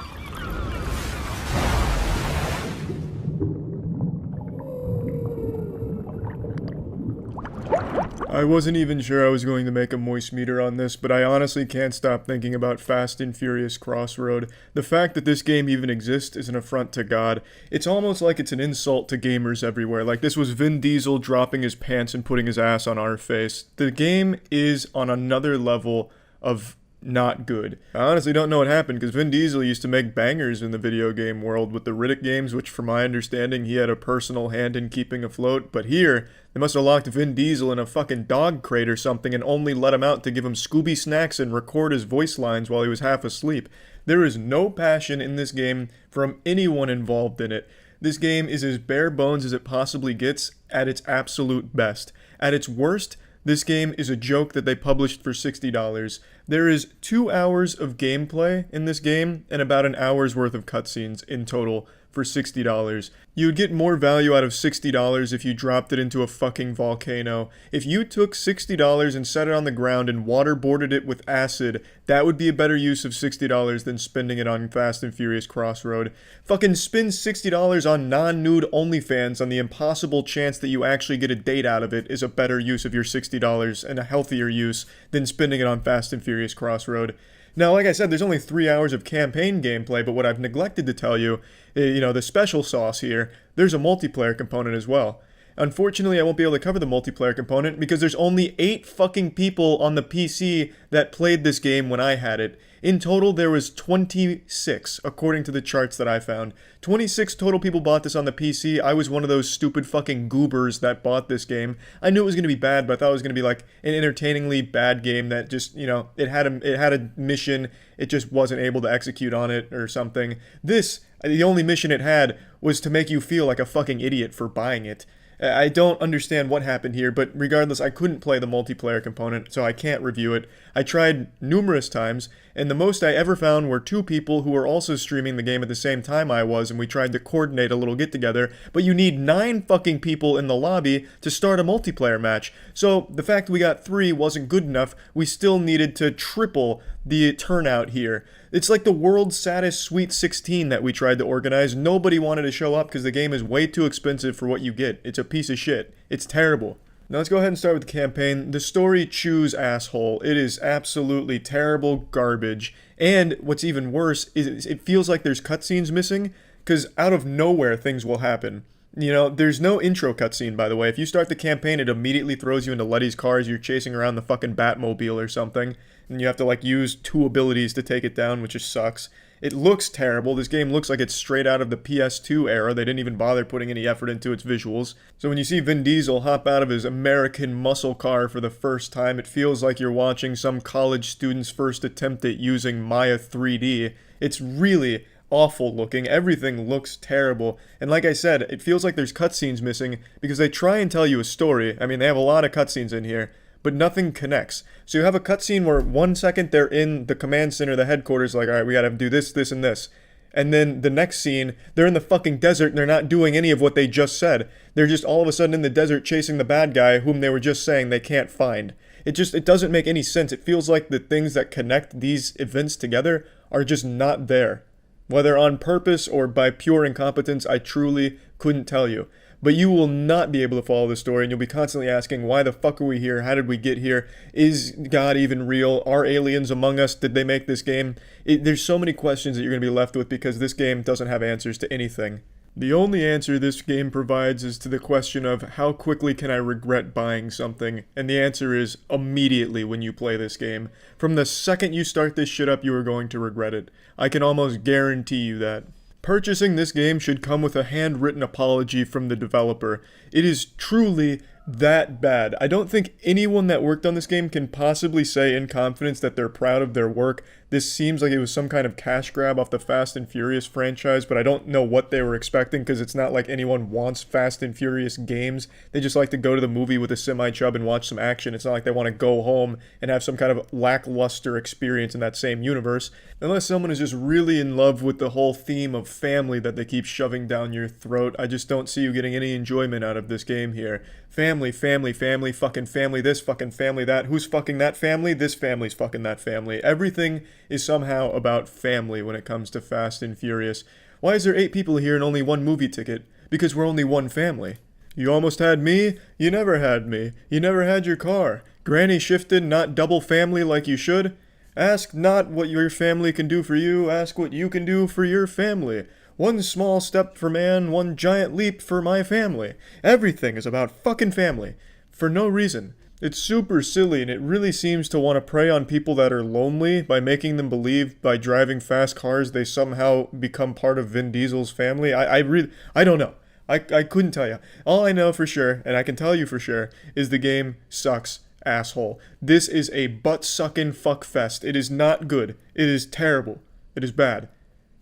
I wasn't even sure I was going to make a moist meter on this, but I honestly can't stop thinking about Fast and Furious Crossroad. The fact that this game even exists is an affront to God. It's almost like it's an insult to gamers everywhere. Like this was Vin Diesel dropping his pants and putting his ass on our face. The game is on another level of not good. I honestly don't know what happened, because Vin Diesel used to make bangers in the video game world with the Riddick games, which from my understanding he had a personal hand in keeping afloat, but here they must have locked Vin Diesel in a fucking dog crate or something and only let him out to give him Scooby snacks and record his voice lines while he was half asleep. There is no passion in this game from anyone involved in it. This game is as bare bones as it possibly gets at its absolute best. At its worst, this game is a joke that they published for $60. There is 2 hours of gameplay in this game and about an hour's worth of cutscenes in total for $60. You would get more value out of $60 if you dropped it into a fucking volcano. If you took $60 and set it on the ground and waterboarded it with acid, that would be a better use of $60 than spending it on Fast and Furious Crossroad. Fucking spend $60 on non-nude OnlyFans on the impossible chance that you actually get a date out of it is a better use of your $60 and a healthier use than spending it on Fast and Furious Crossroad. Now, like I said, there's only 3 hours of campaign gameplay, but what I've neglected to tell you, the special sauce here, there's a multiplayer component as well. Unfortunately, I won't be able to cover the multiplayer component because there's only 8 fucking people on the PC that played this game when I had it. In total, there was 26, according to the charts that I found. 26 total people bought this on the PC. I was one of those stupid fucking goobers that bought this game. I knew it was going to be bad, but I thought it was going to be like an entertainingly bad game that just, it had a mission, it just wasn't able to execute on it or something. This, the only mission it had was to make you feel like a fucking idiot for buying it. I don't understand what happened here, but regardless, I couldn't play the multiplayer component, so I can't review it. I tried numerous times, and the most I ever found were 2 people who were also streaming the game at the same time I was, and we tried to coordinate a little get-together, but you need 9 fucking people in the lobby to start a multiplayer match. So the fact that we got 3 wasn't good enough. We still needed to triple the turnout here. It's like the world's saddest Sweet 16 that we tried to organize. Nobody wanted to show up because the game is way too expensive for what you get. It's a piece of shit. It's terrible. Now let's go ahead and start with the campaign. The story chews asshole. It is absolutely terrible garbage. And what's even worse is it feels like there's cutscenes missing, because out of nowhere things will happen. There's no intro cutscene, by the way. If you start the campaign, it immediately throws you into Letty's car as you're chasing around the fucking Batmobile or something. And you have to, use 2 abilities to take it down, which just sucks. It looks terrible. This game looks like it's straight out of the PS2 era. They didn't even bother putting any effort into its visuals. So when you see Vin Diesel hop out of his American muscle car for the first time, it feels like you're watching some college student's first attempt at using Maya 3D. It's really awful looking. Everything looks terrible. And like I said, it feels like there's cutscenes missing because they try and tell you a story. I mean, they have a lot of cutscenes in here, but nothing connects. So you have a cutscene where 1 second they're in the command center, the headquarters, like, all right, we gotta do this, this, and this. And then the next scene, they're in the fucking desert and they're not doing any of what they just said. They're just all of a sudden in the desert chasing the bad guy whom they were just saying they can't find. It doesn't make any sense. It feels like the things that connect these events together are just not there. Whether on purpose or by pure incompetence, I truly couldn't tell you. But you will not be able to follow the story, and you'll be constantly asking, why the fuck are we here? How did we get here? Is God even real? Are aliens among us? Did they make this game? There's so many questions that you're going to be left with because this game doesn't have answers to anything. The only answer this game provides is to the question of how quickly can I regret buying something, and the answer is immediately when you play this game. From the second you start this shit up, you are going to regret it. I can almost guarantee you that. Purchasing this game should come with a handwritten apology from the developer. It is truly that bad. I don't think anyone that worked on this game can possibly say in confidence that they're proud of their work. This seems like it was some kind of cash grab off the Fast and Furious franchise, but I don't know what they were expecting because it's not like anyone wants Fast and Furious games. They just like to go to the movie with a semi-chub and watch some action. It's not like they want to go home and have some kind of lackluster experience in that same universe. Unless someone is just really in love with the whole theme of family that they keep shoving down your throat, I just don't see you getting any enjoyment out of this game here. Family, family, family, fucking family this, fucking family that. Who's fucking that family? This family's fucking that family. Everything is somehow about family when it comes to Fast and Furious. Why is there 8 people here and only 1 movie ticket? Because we're only one family. You almost had me, you never had me. You never had your car. Granny shifted, not double family like you should. Ask not what your family can do for you, ask what you can do for your family. One small step for man, one giant leap for my family. Everything is about fucking family. For no reason. It's super silly, and it really seems to want to prey on people that are lonely by making them believe by driving fast cars they somehow become part of Vin Diesel's family. I don't know. I couldn't tell you. All I know for sure, and I can tell you for sure, is the game sucks, asshole. This is a butt-sucking fuckfest. It is not good. It is terrible. It is bad.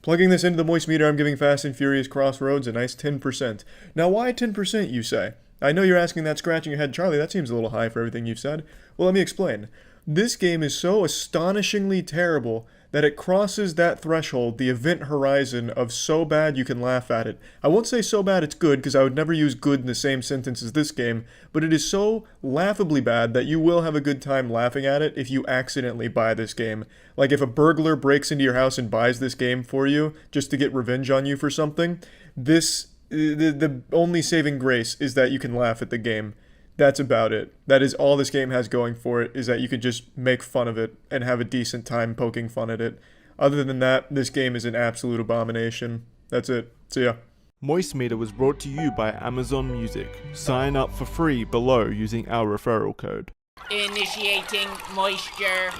Plugging this into the moist meter, I'm giving Fast and Furious Crossroads a nice 10%. Now, why 10%, you say? I know you're asking that, scratching your head, Charlie, that seems a little high for everything you've said. Well, let me explain. This game is so astonishingly terrible that it crosses that threshold, the event horizon of so bad you can laugh at it. I won't say so bad it's good, because I would never use good in the same sentence as this game, but it is so laughably bad that you will have a good time laughing at it if you accidentally buy this game. Like if a burglar breaks into your house and buys this game for you, just to get revenge on you for something, the only saving grace is that you can laugh at the game. That's about it. That is all this game has going for it, is that you can just make fun of it and have a decent time poking fun at it. Other than that, this game is an absolute abomination. That's it. See ya. MoistMeter was brought to you by Amazon Music. Sign up for free below using our referral code. Initiating moisture.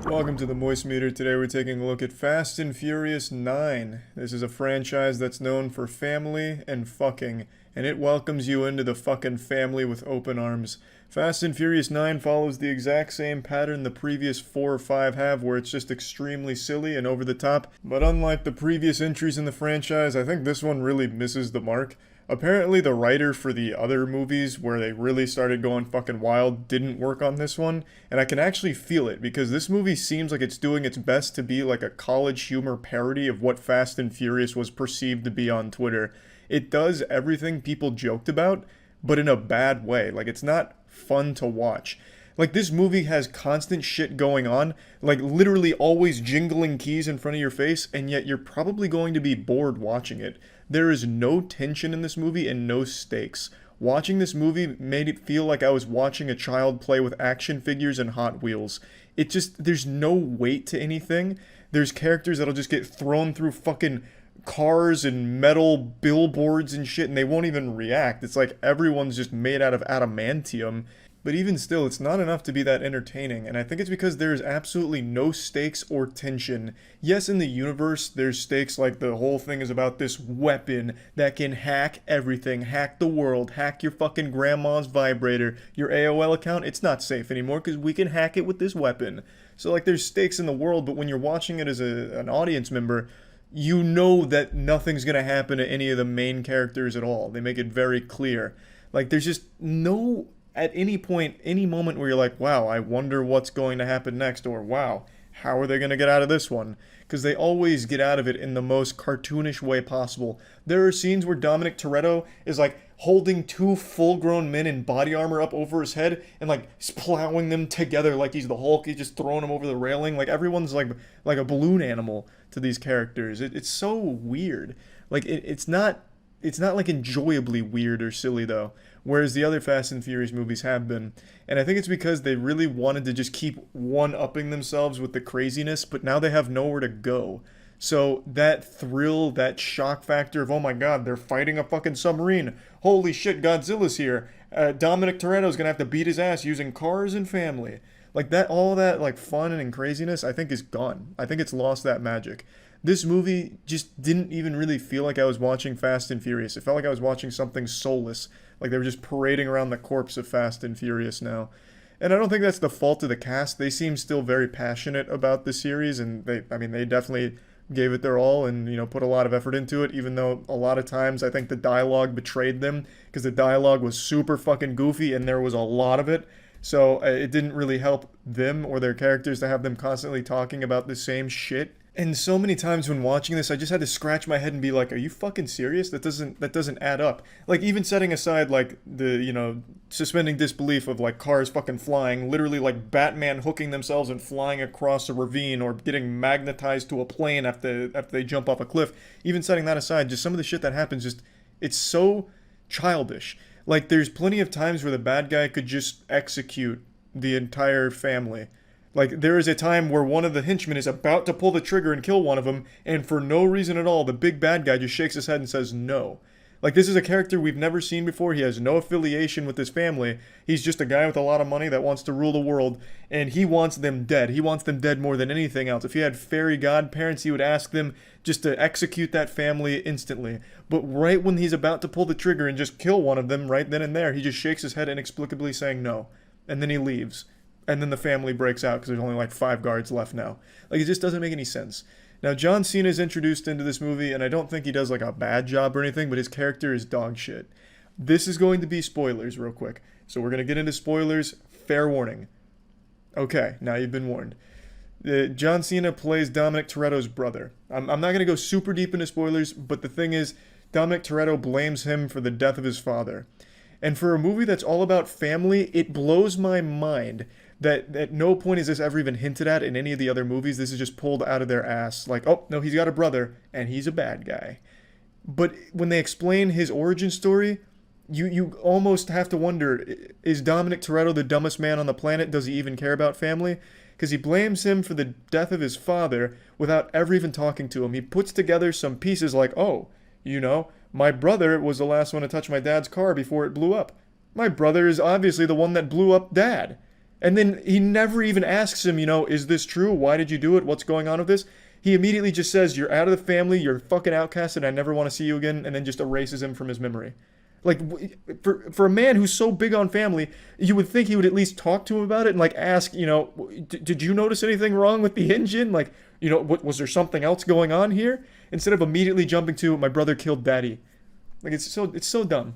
Welcome to the Moist Meter. Today we're taking a look at Fast and Furious 9. This is a franchise that's known for family and fucking, and it welcomes you into the fucking family with open arms. Fast and Furious 9 follows the exact same pattern the previous 4 or 5 have, where it's just extremely silly and over the top, but unlike the previous entries in the franchise, I think this one really misses the mark. Apparently the writer for the other movies where they really started going fucking wild didn't work on this one, and I can actually feel it because this movie seems like it's doing its best to be like a college humor parody of what Fast and Furious was perceived to be on Twitter. It does everything people joked about, but in a bad way. Like, it's not fun to watch. Like, this movie has constant shit going on, like literally always jingling keys in front of your face, and yet you're probably going to be bored watching it. There is no tension in this movie and no stakes. Watching this movie made it feel like I was watching a child play with action figures and Hot Wheels. It just, there's no weight to anything. There's characters that'll just get thrown through fucking cars and metal billboards and shit, and they won't even react. It's like everyone's just made out of adamantium. But even still, it's not enough to be that entertaining, and I think it's because there's absolutely no stakes or tension. Yes, in the universe, there's stakes, like the whole thing is about this weapon that can hack everything, hack the world, hack your fucking grandma's vibrator, your AOL account. It's not safe anymore because we can hack it with this weapon. So, like, there's stakes in the world, but when you're watching it as an audience member, you know that nothing's gonna happen to any of the main characters at all. They make it very clear. Like, there's just no... at any point, any moment where you're like, wow, I wonder what's going to happen next, or wow, how are they going to get out of this one? Because they always get out of it in the most cartoonish way possible. There are scenes where Dominic Toretto is like holding two full-grown men in body armor up over his head and like plowing them together like he's the Hulk. He's just throwing them over the railing. Like everyone's like a balloon animal to these characters. It's so weird. Like it's not like enjoyably weird or silly though, whereas the other Fast and Furious movies have been. And I think it's because they really wanted to just keep one-upping themselves with the craziness, but now they have nowhere to go. So that thrill, that shock factor of, oh my god, they're fighting a fucking submarine. Holy shit, Godzilla's here. Dominic Toretto's gonna have to beat his ass using cars and family. Like that, all that like fun and craziness, I think is gone. I think it's lost that magic. This movie just didn't even really feel like I was watching Fast and Furious. It felt like I was watching something soulless. Like they were just parading around the corpse of Fast and Furious now. And I don't think that's the fault of the cast. They seem still very passionate about the series, and they definitely gave it their all and, you know, put a lot of effort into it, even though a lot of times I think the dialogue betrayed them, because the dialogue was super fucking goofy and there was a lot of it. So it didn't really help them or their characters to have them constantly talking about the same shit. And so many times when watching this, I just had to scratch my head and be like, are you fucking serious? That doesn't add up. Like, even setting aside, like, the, you know, suspending disbelief of, like, cars fucking flying, literally, like, Batman hooking themselves and flying across a ravine or getting magnetized to a plane after they jump off a cliff. Even setting that aside, just some of the shit that happens, just, it's so childish. Like, there's plenty of times where the bad guy could just execute the entire family. Like, there is a time where one of the henchmen is about to pull the trigger and kill one of them, and for no reason at all, the big bad guy just shakes his head and says no. Like, this is a character we've never seen before. He has no affiliation with his family. He's just a guy with a lot of money that wants to rule the world, and he wants them dead. He wants them dead more than anything else. If he had fairy godparents, he would ask them just to execute that family instantly. But right when he's about to pull the trigger and just kill one of them right then and there, he just shakes his head inexplicably saying no. And then he leaves. And then the family breaks out because there's only like 5 guards left now. Like, it just doesn't make any sense. Now, John Cena is introduced into this movie, and I don't think he does like a bad job or anything, but his character is dog shit. This is going to be spoilers real quick. So we're going to get into spoilers. Fair warning. Okay, now you've been warned. John Cena plays Dominic Toretto's brother. I'm not going to go super deep into spoilers, but the thing is, Dominic Toretto blames him for the death of his father. And for a movie that's all about family, it blows my mind that at no point is this ever even hinted at in any of the other movies. This is just pulled out of their ass. Like, oh, no, he's got a brother, and he's a bad guy. But when they explain his origin story, you almost have to wonder, is Dominic Toretto the dumbest man on the planet? Does he even care about family? Because he blames him for the death of his father without ever even talking to him. He puts together some pieces like, oh, you know, my brother was the last one to touch my dad's car before it blew up. My brother is obviously the one that blew up Dad. And then he never even asks him, you know, is this true? Why did you do it? What's going on with this? He immediately just says, you're out of the family, you're fucking outcasted, I never want to see you again, and then just erases him from his memory. Like, for a man who's so big on family, you would think he would at least talk to him about it and, like, ask, you know, did you notice anything wrong with the engine? Like, you know, was there something else going on here? Instead of immediately jumping to, my brother killed Daddy. Like, it's so dumb.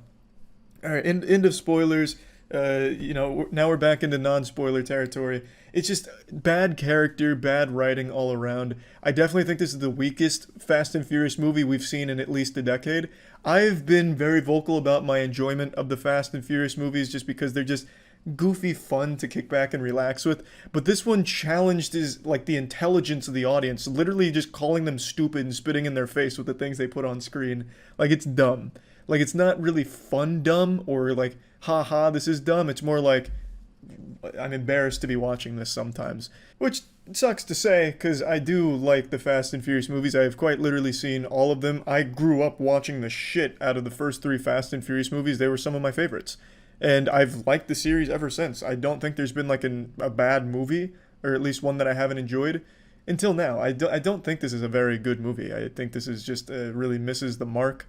All right, end of spoilers. You know, now we're back into non-spoiler territory. It's just bad character, bad writing all around. I definitely think this is the weakest Fast and Furious movie we've seen in at least a decade. I've been very vocal about my enjoyment of the Fast and Furious movies just because they're just goofy fun to kick back and relax with. But this one challenged the intelligence of the audience, literally just calling them stupid and spitting in their face with the things they put on screen. Like, it's dumb. Like, it's not really fun dumb or like, haha, this is dumb. It's more like, I'm embarrassed to be watching this sometimes. Which sucks to say, because I do like the Fast and Furious movies. I have quite literally seen all of them. I grew up watching the shit out of the first 3 Fast and Furious movies. They were some of my favorites. And I've liked the series ever since. I don't think there's been like a bad movie, or at least one that I haven't enjoyed, until now. I don't think this is a very good movie. I think this is just really misses the mark.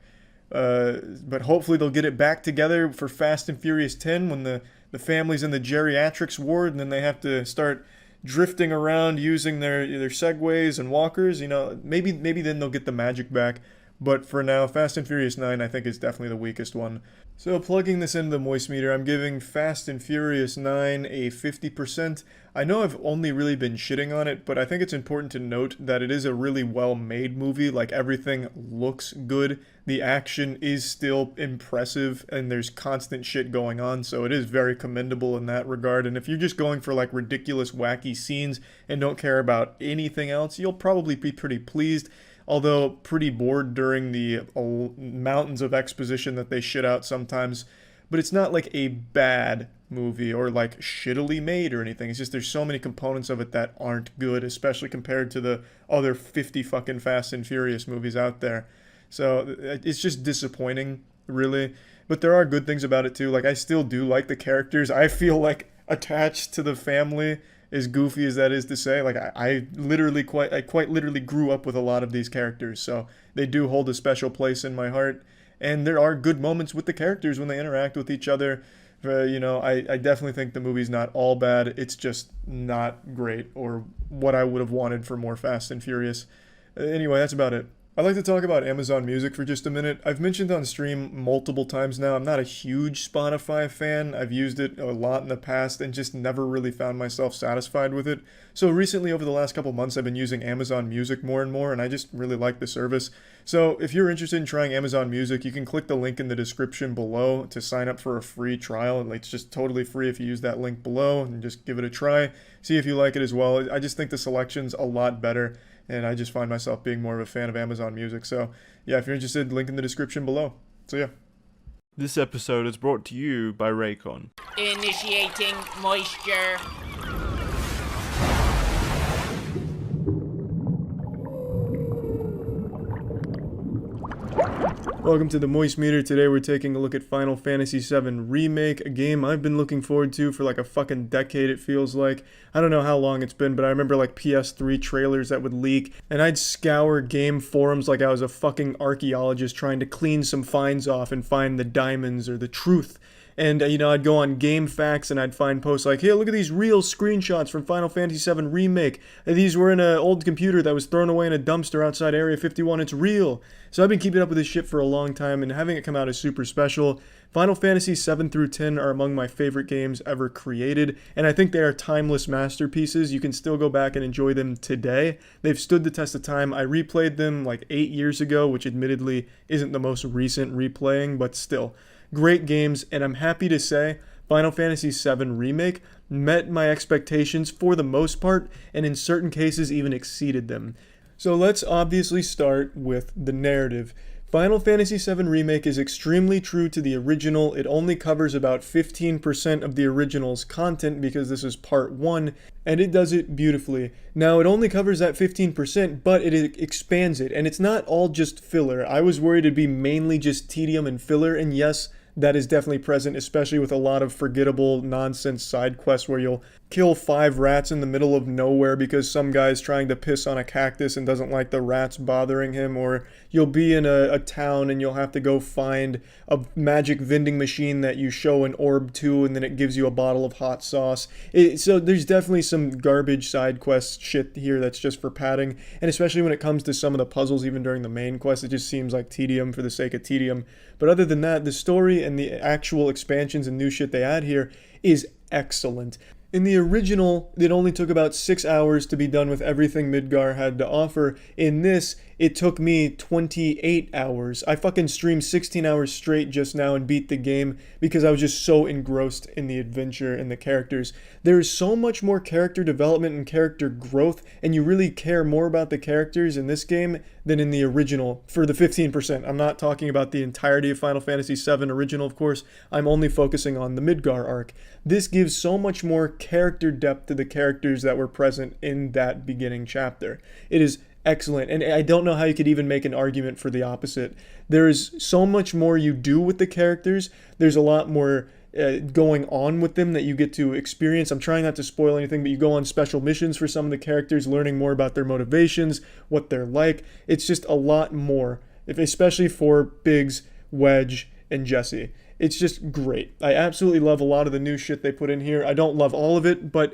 But hopefully they'll get it back together for Fast and Furious 10 when the family's in the geriatrics ward and then they have to start drifting around using their segways and walkers. You know, maybe then they'll get the magic back. But for now, Fast and Furious 9 I think is definitely the weakest one. So plugging this into the moist meter, I'm giving Fast and Furious 9 a 50%. I know I've only really been shitting on it, but I think it's important to note that it is a really well-made movie. Like, everything looks good. The action is still impressive, and there's constant shit going on, so it is very commendable in that regard. And if you're just going for, like, ridiculous, wacky scenes and don't care about anything else, you'll probably be pretty pleased. Although pretty bored during the mountains of exposition that they shit out sometimes. But it's not like a bad movie or like shittily made or anything. It's just there's so many components of it that aren't good, especially compared to the other 50 fucking Fast and Furious movies out there. So it's just disappointing, really. But there are good things about it too. Like, I still do like the characters. I feel like attached to the family, as goofy as that is to say. Like, I quite literally grew up with a lot of these characters, so they do hold a special place in my heart. And there are good moments with the characters when they interact with each other. I definitely think the movie's not all bad. It's just not great, or what I would have wanted for more Fast and Furious. Anyway, that's about it. I'd like to talk about Amazon Music for just a minute. I've mentioned on stream multiple times now, I'm not a huge Spotify fan. I've used it a lot in the past and just never really found myself satisfied with it. So recently, over the last couple months, I've been using Amazon Music more and more, and I just really like the service. So if you're interested in trying Amazon Music, you can click the link in the description below to sign up for a free trial. It's just totally free if you use that link below, and just give it a try. See if you like it as well. I just think the selection's a lot better, and I just find myself being more of a fan of Amazon Music. So yeah, if you're interested, link in the description below. So yeah. This episode is brought to you by Raycon. Initiating moisture. Welcome to the moistmeter. Today we're taking a look at Final Fantasy VII Remake, a game I've been looking forward to for like a fucking decade, it feels like. I don't know how long it's been, but I remember like PS3 trailers that would leak, and I'd scour game forums like I was a fucking archaeologist trying to clean some finds off and find the diamonds or the truth. And, I'd go on GameFAQs and I'd find posts like, hey, look at these real screenshots from Final Fantasy VII Remake. These were in an old computer that was thrown away in a dumpster outside Area 51. It's real. So I've been keeping up with this shit for a long time, and having it come out is super special. Final Fantasy 7 through 10 are among my favorite games ever created, and I think they are timeless masterpieces. You can still go back and enjoy them today. They've stood the test of time. I replayed them like 8 years ago, which admittedly isn't the most recent replaying, but still. Great games, and I'm happy to say Final Fantasy VII Remake met my expectations for the most part, and in certain cases even exceeded them. So let's obviously start with the narrative. Final Fantasy VII Remake is extremely true to the original. It only covers about 15% of the original's content because this is part 1, and it does it beautifully. Now, it only covers that 15%, but it expands it, and it's not all just filler. I was worried it'd be mainly just tedium and filler, and yes, that is definitely present, especially with a lot of forgettable nonsense side quests where you'll kill 5 rats in the middle of nowhere because some guy's trying to piss on a cactus and doesn't like the rats bothering him, or you'll be in a town and you'll have to go find a magic vending machine that you show an orb to, and then it gives you a bottle of hot sauce. So there's definitely some garbage side quest shit here that's just for padding, and especially when it comes to some of the puzzles, even during the main quest, it just seems like tedium for the sake of tedium. But other than that, the story and the actual expansions and new shit they add here is excellent. In the original, it only took about 6 hours to be done with everything Midgar had to offer. In this, it took me 28 hours. I fucking streamed 16 hours straight just now and beat the game because I was just so engrossed in the adventure and the characters. There is so much more character development and character growth, and you really care more about the characters in this game than in the original for the 15%. I'm not talking about the entirety of Final Fantasy VII original, of course. I'm only focusing on the Midgar arc. This gives so much more character depth to the characters that were present in that beginning chapter. It is excellent, and I don't know how you could even make an argument for the opposite. There is so much more you do with the characters. There's a lot more going on with them that you get to experience. I'm trying not to spoil anything, but you go on special missions for some of the characters, learning more about their motivations, what they're like. It's just a lot more, especially for Biggs, Wedge, and Jesse. It's just great. I absolutely love a lot of the new shit they put in here. I don't love all of it, but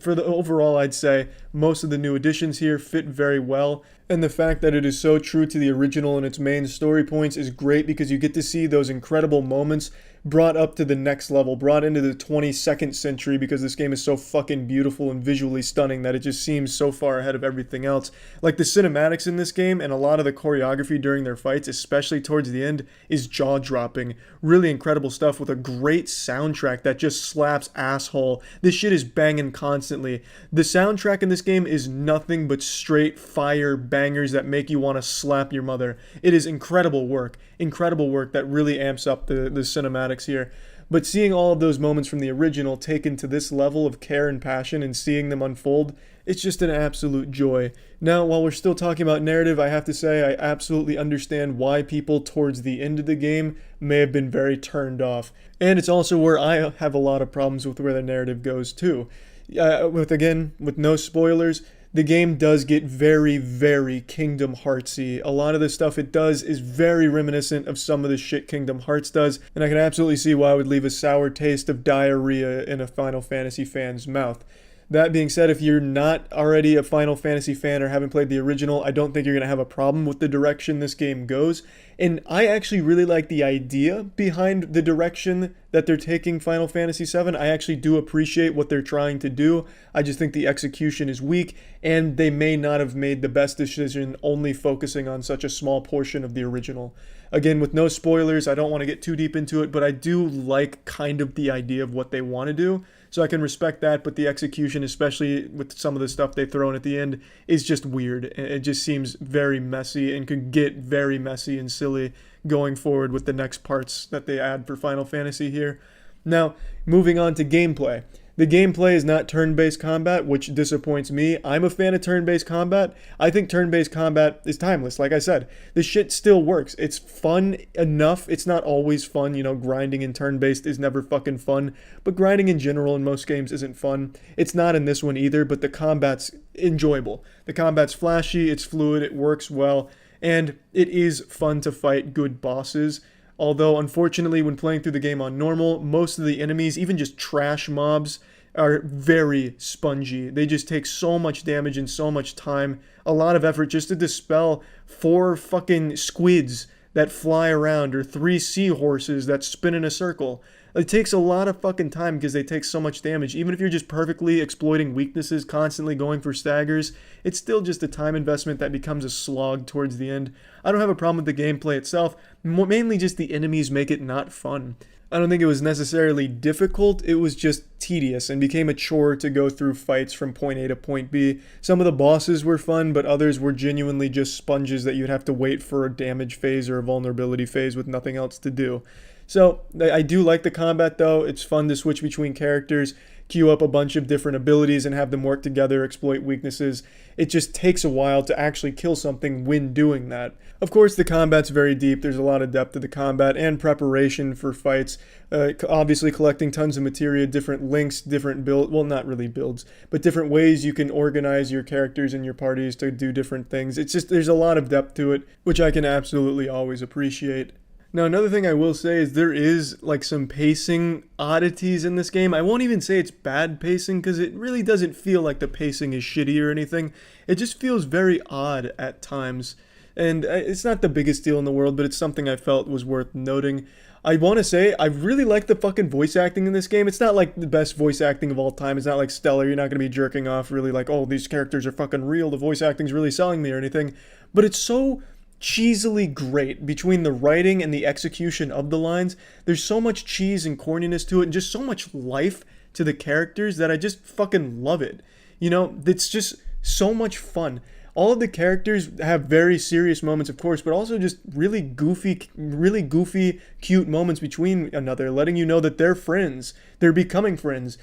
for the overall, I'd say most of the new additions here fit very well. And the fact that it is so true to the original and its main story points is great because you get to see those incredible moments brought up to the next level, brought into the 22nd century because this game is so fucking beautiful and visually stunning that it just seems so far ahead of everything else. Like the cinematics in this game and a lot of the choreography during their fights, especially towards the end, is jaw-dropping. Really incredible stuff with a great soundtrack that just slaps asshole. This shit is banging constantly. The soundtrack in this game is nothing but straight fire bangers that make you want to slap your mother. It is incredible work that really amps up the cinematics here. But seeing all of those moments from the original taken to this level of care and passion and seeing them unfold, it's just an absolute joy. Now, while we're still talking about narrative, I have to say I absolutely understand why people towards the end of the game may have been very turned off. And it's also where I have a lot of problems with where the narrative goes too. With no spoilers, the game does get very, very Kingdom Heartsy. A lot of the stuff it does is very reminiscent of some of the shit Kingdom Hearts does, and I can absolutely see why it would leave a sour taste of diarrhea in a Final Fantasy fan's mouth. That being said, if you're not already a Final Fantasy fan or haven't played the original, I don't think you're going to have a problem with the direction this game goes. And I actually really like the idea behind the direction that they're taking Final Fantasy VII. I actually do appreciate what they're trying to do. I just think the execution is weak, and they may not have made the best decision only focusing on such a small portion of the original. Again, with no spoilers, I don't want to get too deep into it, but I do like kind of the idea of what they want to do. So I can respect that, but the execution, especially with some of the stuff they throw in at the end, is just weird. It just seems very messy and could get very messy and silly going forward with the next parts that they add for Final Fantasy here. Now, moving on to gameplay. The gameplay is not turn-based combat, which disappoints me. I'm a fan of turn-based combat. I think turn-based combat is timeless, like I said. The shit still works. It's fun enough. It's not always fun, grinding in turn-based is never fucking fun, but grinding in general in most games isn't fun. It's not in this one either, but the combat's enjoyable. The combat's flashy, it's fluid, it works well, and it is fun to fight good bosses. Although, unfortunately, when playing through the game on normal, most of the enemies, even just trash mobs, are very spongy. They just take so much damage and so much time, a lot of effort just to dispel 4 fucking squids that fly around or 3 seahorses that spin in a circle. It takes a lot of fucking time because they take so much damage. Even if you're just perfectly exploiting weaknesses, constantly going for staggers, it's still just a time investment that becomes a slog towards the end. I don't have a problem with the gameplay itself, mainly just the enemies make it not fun. I don't think it was necessarily difficult, it was just tedious and became a chore to go through fights from point A to point B. Some of the bosses were fun, but others were genuinely just sponges that you'd have to wait for a damage phase or a vulnerability phase with nothing else to do. So, I do like the combat though. It's fun to switch between characters, queue up a bunch of different abilities and have them work together, exploit weaknesses. It just takes a while to actually kill something when doing that. Of course, the combat's very deep. There's a lot of depth to the combat and preparation for fights. Obviously collecting tons of materia, different links, different build, well, not really builds, but different ways you can organize your characters and your parties to do different things. It's just, there's a lot of depth to it, which I can absolutely always appreciate. Now, another thing I will say is there is some pacing oddities in this game. I won't even say it's bad pacing because it really doesn't feel like the pacing is shitty or anything. It just feels very odd at times. And it's not the biggest deal in the world, but it's something I felt was worth noting. I want to say, I really like the fucking voice acting in this game. It's not like the best voice acting of all time. It's not like stellar. You're not going to be jerking off really like, oh, these characters are fucking real. The voice acting's really selling me or anything. But it's so cheesily great between the writing and the execution of the lines. There's so much cheese and corniness to it and just so much life to the characters that I just fucking love it. It's just so much fun. All of the characters have very serious moments, of course, but also just really goofy, cute moments between another, letting you know that they're friends. They're becoming friends.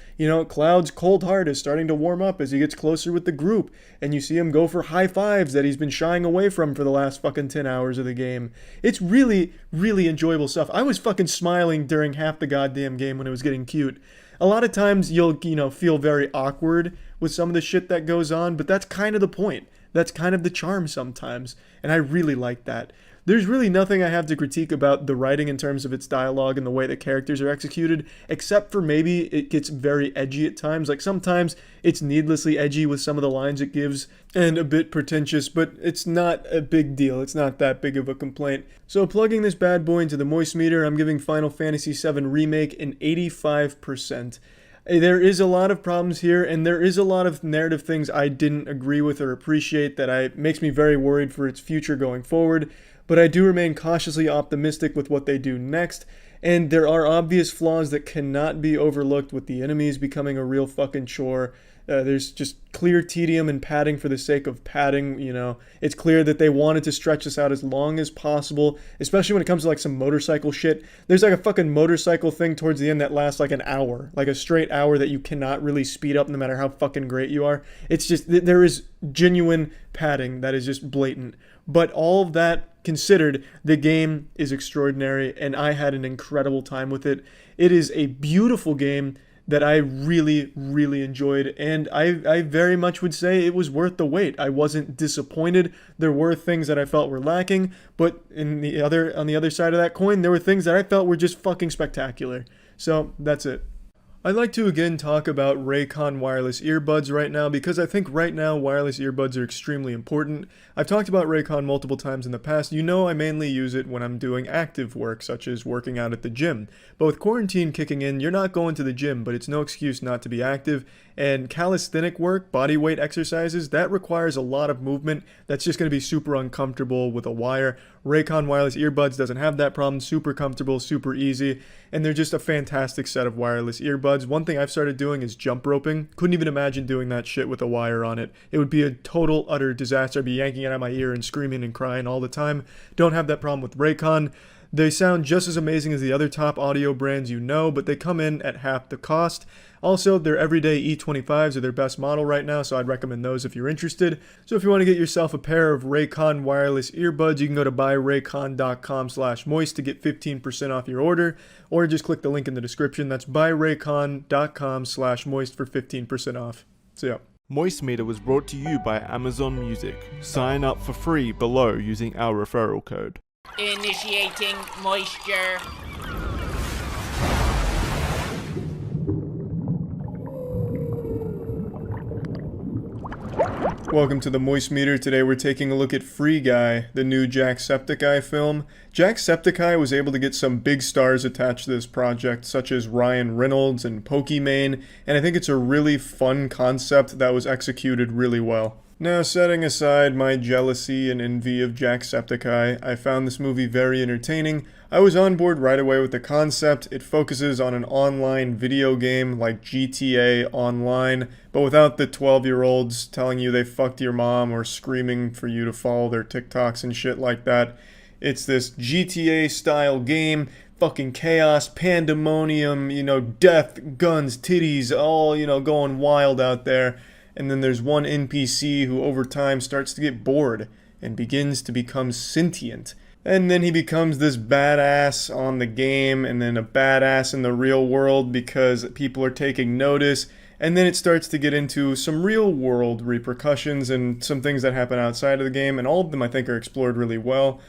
Cloud's cold heart is starting to warm up as he gets closer with the group, and you see him go for high fives that he's been shying away from for the last fucking 10 hours of the game. It's really, really enjoyable stuff. I was fucking smiling during half the goddamn game when it was getting cute. A lot of times you'll, feel very awkward with some of the shit that goes on, but that's kind of the point. that's kind of the charm sometimes, and I really like that. There's really nothing I have to critique about the writing in terms of its dialogue and the way the characters are executed, except for maybe it gets very edgy at times. Like sometimes it's needlessly edgy with some of the lines it gives and a bit pretentious, but it's not a big deal. It's not that big of a complaint. So plugging this bad boy into the moist meter, I'm giving Final Fantasy VII Remake an 85%. There is a lot of problems here, and there is a lot of narrative things I didn't agree with or appreciate that makes me very worried for its future going forward. But I do remain cautiously optimistic with what they do next, and there are obvious flaws that cannot be overlooked with the enemies becoming a real fucking chore. There's just clear tedium and padding for the sake of padding, you know. It's clear that they wanted to stretch this out as long as possible, especially when it comes to like some motorcycle shit. There's like a fucking motorcycle thing towards the end that lasts like an hour, like a straight hour that you cannot really speed up no matter how fucking great you are. It's just, there is genuine padding that is just blatant. But all of that considered, the game is extraordinary, and I had an incredible time with it. It is a beautiful game that I really, really enjoyed, and I very much would say it was worth the wait. I wasn't disappointed. There were things that I felt were lacking, but on the other side of that coin, there were things that I felt were just fucking spectacular. So that's it. I'd like to again talk about Raycon wireless earbuds right now because I think right now wireless earbuds are extremely important. I've talked about Raycon multiple times in the past. You know I mainly use it when I'm doing active work, such as working out at the gym. But with quarantine kicking in, you're not going to the gym, but it's no excuse not to be active. And calisthenic work, body weight exercises, that requires a lot of movement. That's just going to be super uncomfortable with a wire. Raycon wireless earbuds doesn't have that problem. Super comfortable, super easy, and they're just a fantastic set of wireless earbuds. One thing I've started doing is jump roping. Couldn't even imagine doing that shit with a wire on it. It would be a total, utter disaster. I'd be yanking it out of my ear and screaming and crying all the time. Don't have that problem with Raycon. They sound just as amazing as the other top audio brands you know, but they come in at half the cost. Also, their everyday E25s are their best model right now, so I'd recommend those if you're interested. So if you want to get yourself a pair of Raycon wireless earbuds, you can go to buyraycon.com/moist to get 15% off your order, or just click the link in the description. That's buyraycon.com/moist for 15% off. So yeah. MoistMeter was brought to you by Amazon Music. Sign up for free below using our referral code. Initiating moisture. Welcome to the Moist Meter. Today we're taking a look at Free Guy, the new Jacksepticeye film. Jacksepticeye was able to get some big stars attached to this project, such as Ryan Reynolds and Pokimane, and I think it's a really fun concept that was executed really well. Now, setting aside my jealousy and envy of Jacksepticeye, I found this movie very entertaining. I was on board right away with the concept. It focuses on an online video game like GTA Online, but without the 12-year-olds telling you they fucked your mom or screaming for you to follow their TikToks and shit like that. It's this GTA-style game, fucking chaos, pandemonium, death, guns, titties, all, going wild out there. And then there's one NPC who over time starts to get bored and begins to become sentient. And then he becomes this badass on the game and then a badass in the real world because people are taking notice. And then it starts to get into some real world repercussions and some things that happen outside of the game. And all of them I think are explored really well.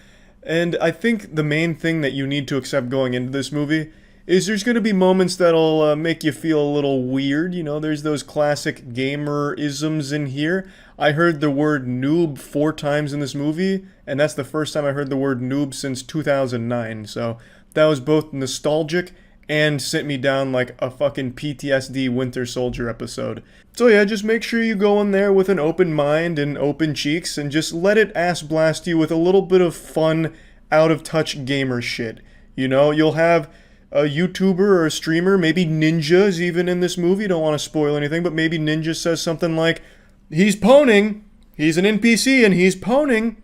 And I think the main thing that you need to accept going into this movie is there's going to be moments that'll make you feel a little weird. There's those classic gamer-isms in here. I heard the word noob 4 times in this movie, and that's the first time I heard the word noob since 2009. So that was both nostalgic and sent me down like a fucking PTSD Winter Soldier episode. So yeah, just make sure you go in there with an open mind and open cheeks and just let it ass blast you with a little bit of fun, out-of-touch gamer shit. You'll have a YouTuber or a streamer, maybe Ninja is even in this movie, don't want to spoil anything, but maybe Ninja says something like, he's poning, he's an NPC and he's poning.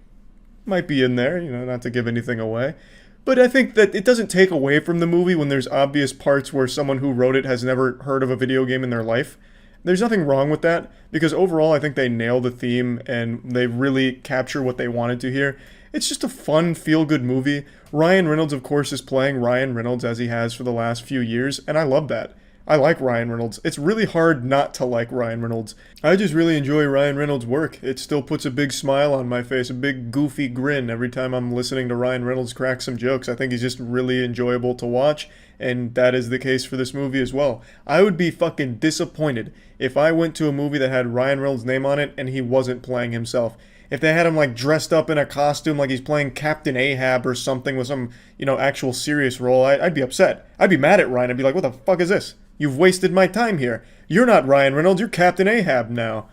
Might be in there, not to give anything away. But I think that it doesn't take away from the movie when there's obvious parts where someone who wrote it has never heard of a video game in their life. There's nothing wrong with that, because overall I think they nail the theme and they really capture what they wanted to here. It's just a fun, feel-good movie. Ryan Reynolds, of course, is playing Ryan Reynolds as he has for the last few years, and I love that. I like Ryan Reynolds. It's really hard not to like Ryan Reynolds. I just really enjoy Ryan Reynolds' work. It still puts a big smile on my face, a big goofy grin every time I'm listening to Ryan Reynolds crack some jokes. I think he's just really enjoyable to watch, and that is the case for this movie as well. I would be fucking disappointed if I went to a movie that had Ryan Reynolds' name on it and he wasn't playing himself. If they had him like dressed up in a costume like he's playing Captain Ahab or something with some, actual serious role, I'd be upset. I'd be mad at Ryan. I'd be like, what the fuck is this? You've wasted my time here. You're not Ryan Reynolds, you're Captain Ahab now.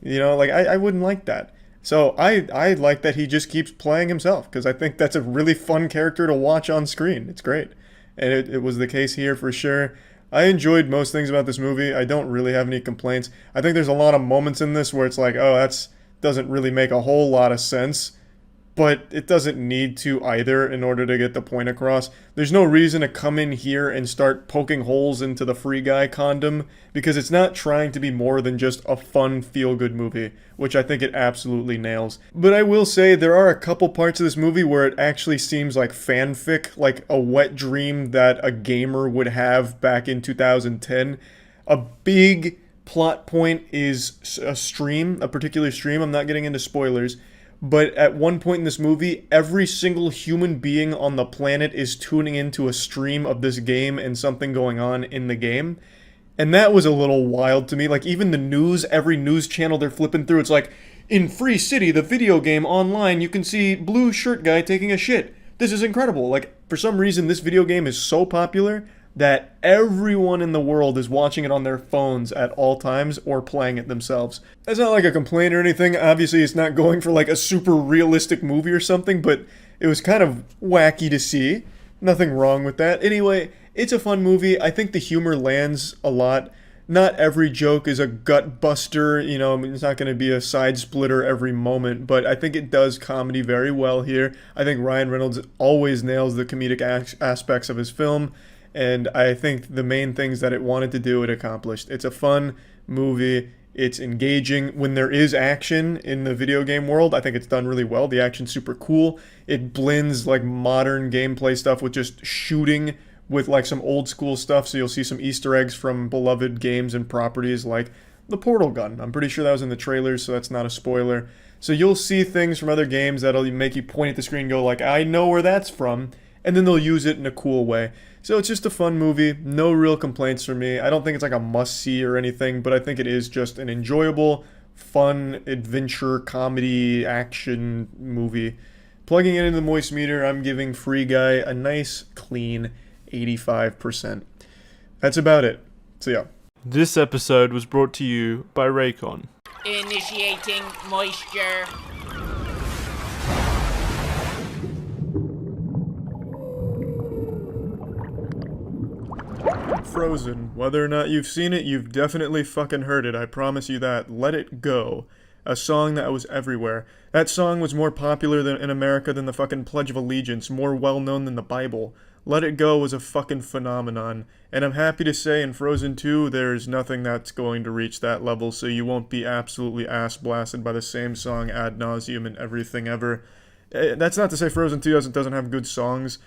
I wouldn't like that. So I like that he just keeps playing himself, because I think that's a really fun character to watch on screen. It's great. And it was the case here for sure. I enjoyed most things about this movie. I don't really have any complaints. I think there's a lot of moments in this where it's like, oh, that's doesn't really make a whole lot of sense, but it doesn't need to either in order to get the point across. There's no reason to come in here and start poking holes into the Free Guy condom, because it's not trying to be more than just a fun, feel-good movie, which I think it absolutely nails. But I will say there are a couple parts of this movie where it actually seems like fanfic, like a wet dream that a gamer would have back in 2010. A big plot point is a particular stream. I'm not getting into spoilers, but at one point in this movie, every single human being on the planet is tuning into a stream of this game and something going on in the game. And that was a little wild to me. Like, even the news, every news channel they're flipping through, it's like, in Free City, the video game online, you can see blue shirt guy taking a shit. This is incredible. Like, for some reason, this video game is so popular that everyone in the world is watching it on their phones at all times or playing it themselves. That's not like a complaint or anything. Obviously, it's not going for like a super realistic movie or something, but it was kind of wacky to see. Nothing wrong with that. Anyway, it's a fun movie. I think the humor lands a lot. Not every joke is a gut buster, it's not going to be a side splitter every moment, but I think it does comedy very well here. I think Ryan Reynolds always nails the comedic aspects of his film. And I think the main things that it wanted to do, it accomplished. It's a fun movie. It's engaging. When there is action in the video game world, I think it's done really well. The action's super cool. It blends like modern gameplay stuff with just shooting with like some old school stuff. So you'll see some Easter eggs from beloved games and properties like the portal gun. I'm pretty sure that was in the trailers, so that's not a spoiler. So you'll see things from other games that'll make you point at the screen and go like, I know where that's from. And then they'll use it in a cool way. So it's just a fun movie. No real complaints from me. I don't think it's like a must-see or anything, but I think it is just an enjoyable, fun, adventure, comedy, action movie. Plugging it into the moist meter, I'm giving Free Guy a nice, clean 85%. That's about it. So yeah. This episode was brought to you by Raycon. Initiating moisture. Frozen. Whether or not you've seen it, you've definitely fucking heard it. I promise you that. Let It Go. A song that was everywhere. That song was more popular in America than the fucking Pledge of Allegiance, more well-known than the Bible. Let It Go was a fucking phenomenon. And I'm happy to say in Frozen 2, there's nothing that's going to reach that level, so you won't be absolutely ass-blasted by the same song ad nauseum and everything ever. That's not to say Frozen 2 doesn't have good songs,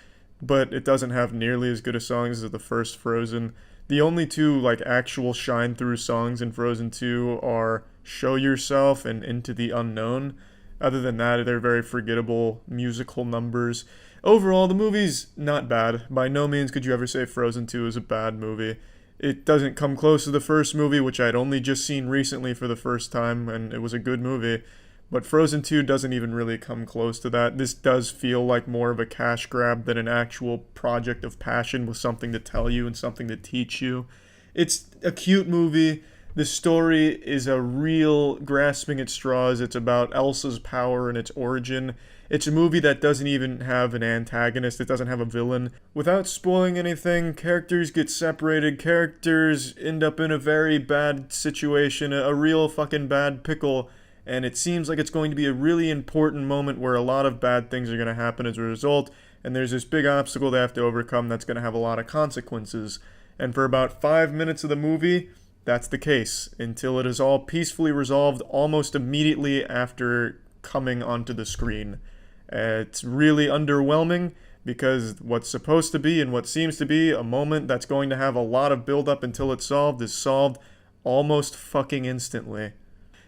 but it doesn't have nearly as good a songs as the first Frozen. The only two like actual shine through songs in Frozen 2 are Show Yourself and Into the Unknown. Other than that, they're very forgettable musical numbers. Overall, the movie's not bad. By no means could you ever say Frozen 2 is a bad movie. It doesn't come close to the first movie, which I'd only just seen recently for the first time, and it was a good movie. But Frozen 2 doesn't even really come close to that. This does feel like more of a cash grab than an actual project of passion with something to tell you and something to teach you. It's a cute movie. The story is a real grasping at straws. It's about Elsa's power and its origin. It's a movie that doesn't even have an antagonist. It doesn't have a villain. Without spoiling anything, characters get separated. Characters end up in a very bad situation, a real fucking bad pickle. And it seems like it's going to be a really important moment where a lot of bad things are going to happen as a result, and there's this big obstacle they have to overcome that's going to have a lot of consequences. And for about 5 minutes of the movie, that's the case, until it is all peacefully resolved almost immediately after coming onto the screen. It's really underwhelming, because what's supposed to be and what seems to be a moment that's going to have a lot of build up until it's solved is solved almost fucking instantly.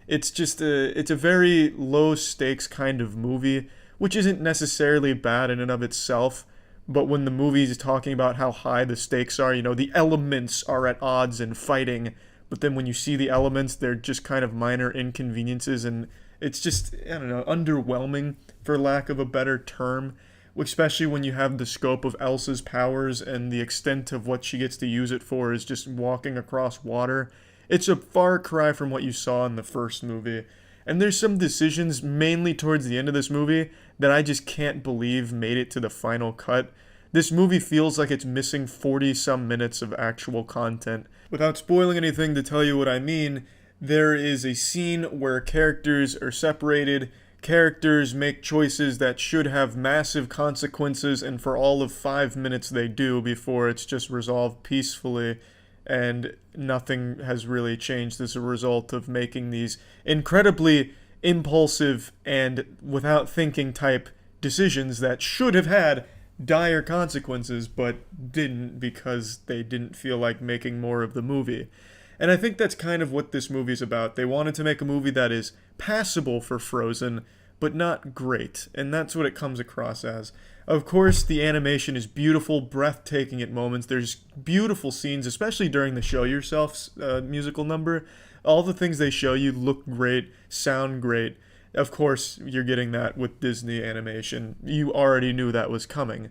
It's a very low stakes kind of movie, which isn't necessarily bad in and of itself, but when the movie is talking about how high the stakes are, you know, the elements are at odds and fighting, but then when you see the elements, they're just kind of minor inconveniences, and it's just, I don't know, underwhelming, for lack of a better term, especially when you have the scope of Elsa's powers and the extent of what she gets to use it for is just walking across water. It's a far cry from what you saw in the first movie. And there's some decisions, mainly towards the end of this movie, that I just can't believe made it to the final cut. This movie feels like it's missing 40-some minutes of actual content. Without spoiling anything to tell you what I mean, there is a scene where characters are separated, characters make choices that should have massive consequences, and for all of 5 minutes they do before it's just resolved peacefully. And nothing has really changed as a result of making these incredibly impulsive and without thinking type decisions that should have had dire consequences but didn't because they didn't feel like making more of the movie. And I think that's kind of what this movie's about. They wanted to make a movie that is passable for Frozen, but not great, and that's what it comes across as. Of course, the animation is beautiful, breathtaking at moments. There's beautiful scenes, especially during the Show Yourself musical number. All the things they show you look great, sound great. Of course, you're getting that with Disney animation. You already knew that was coming.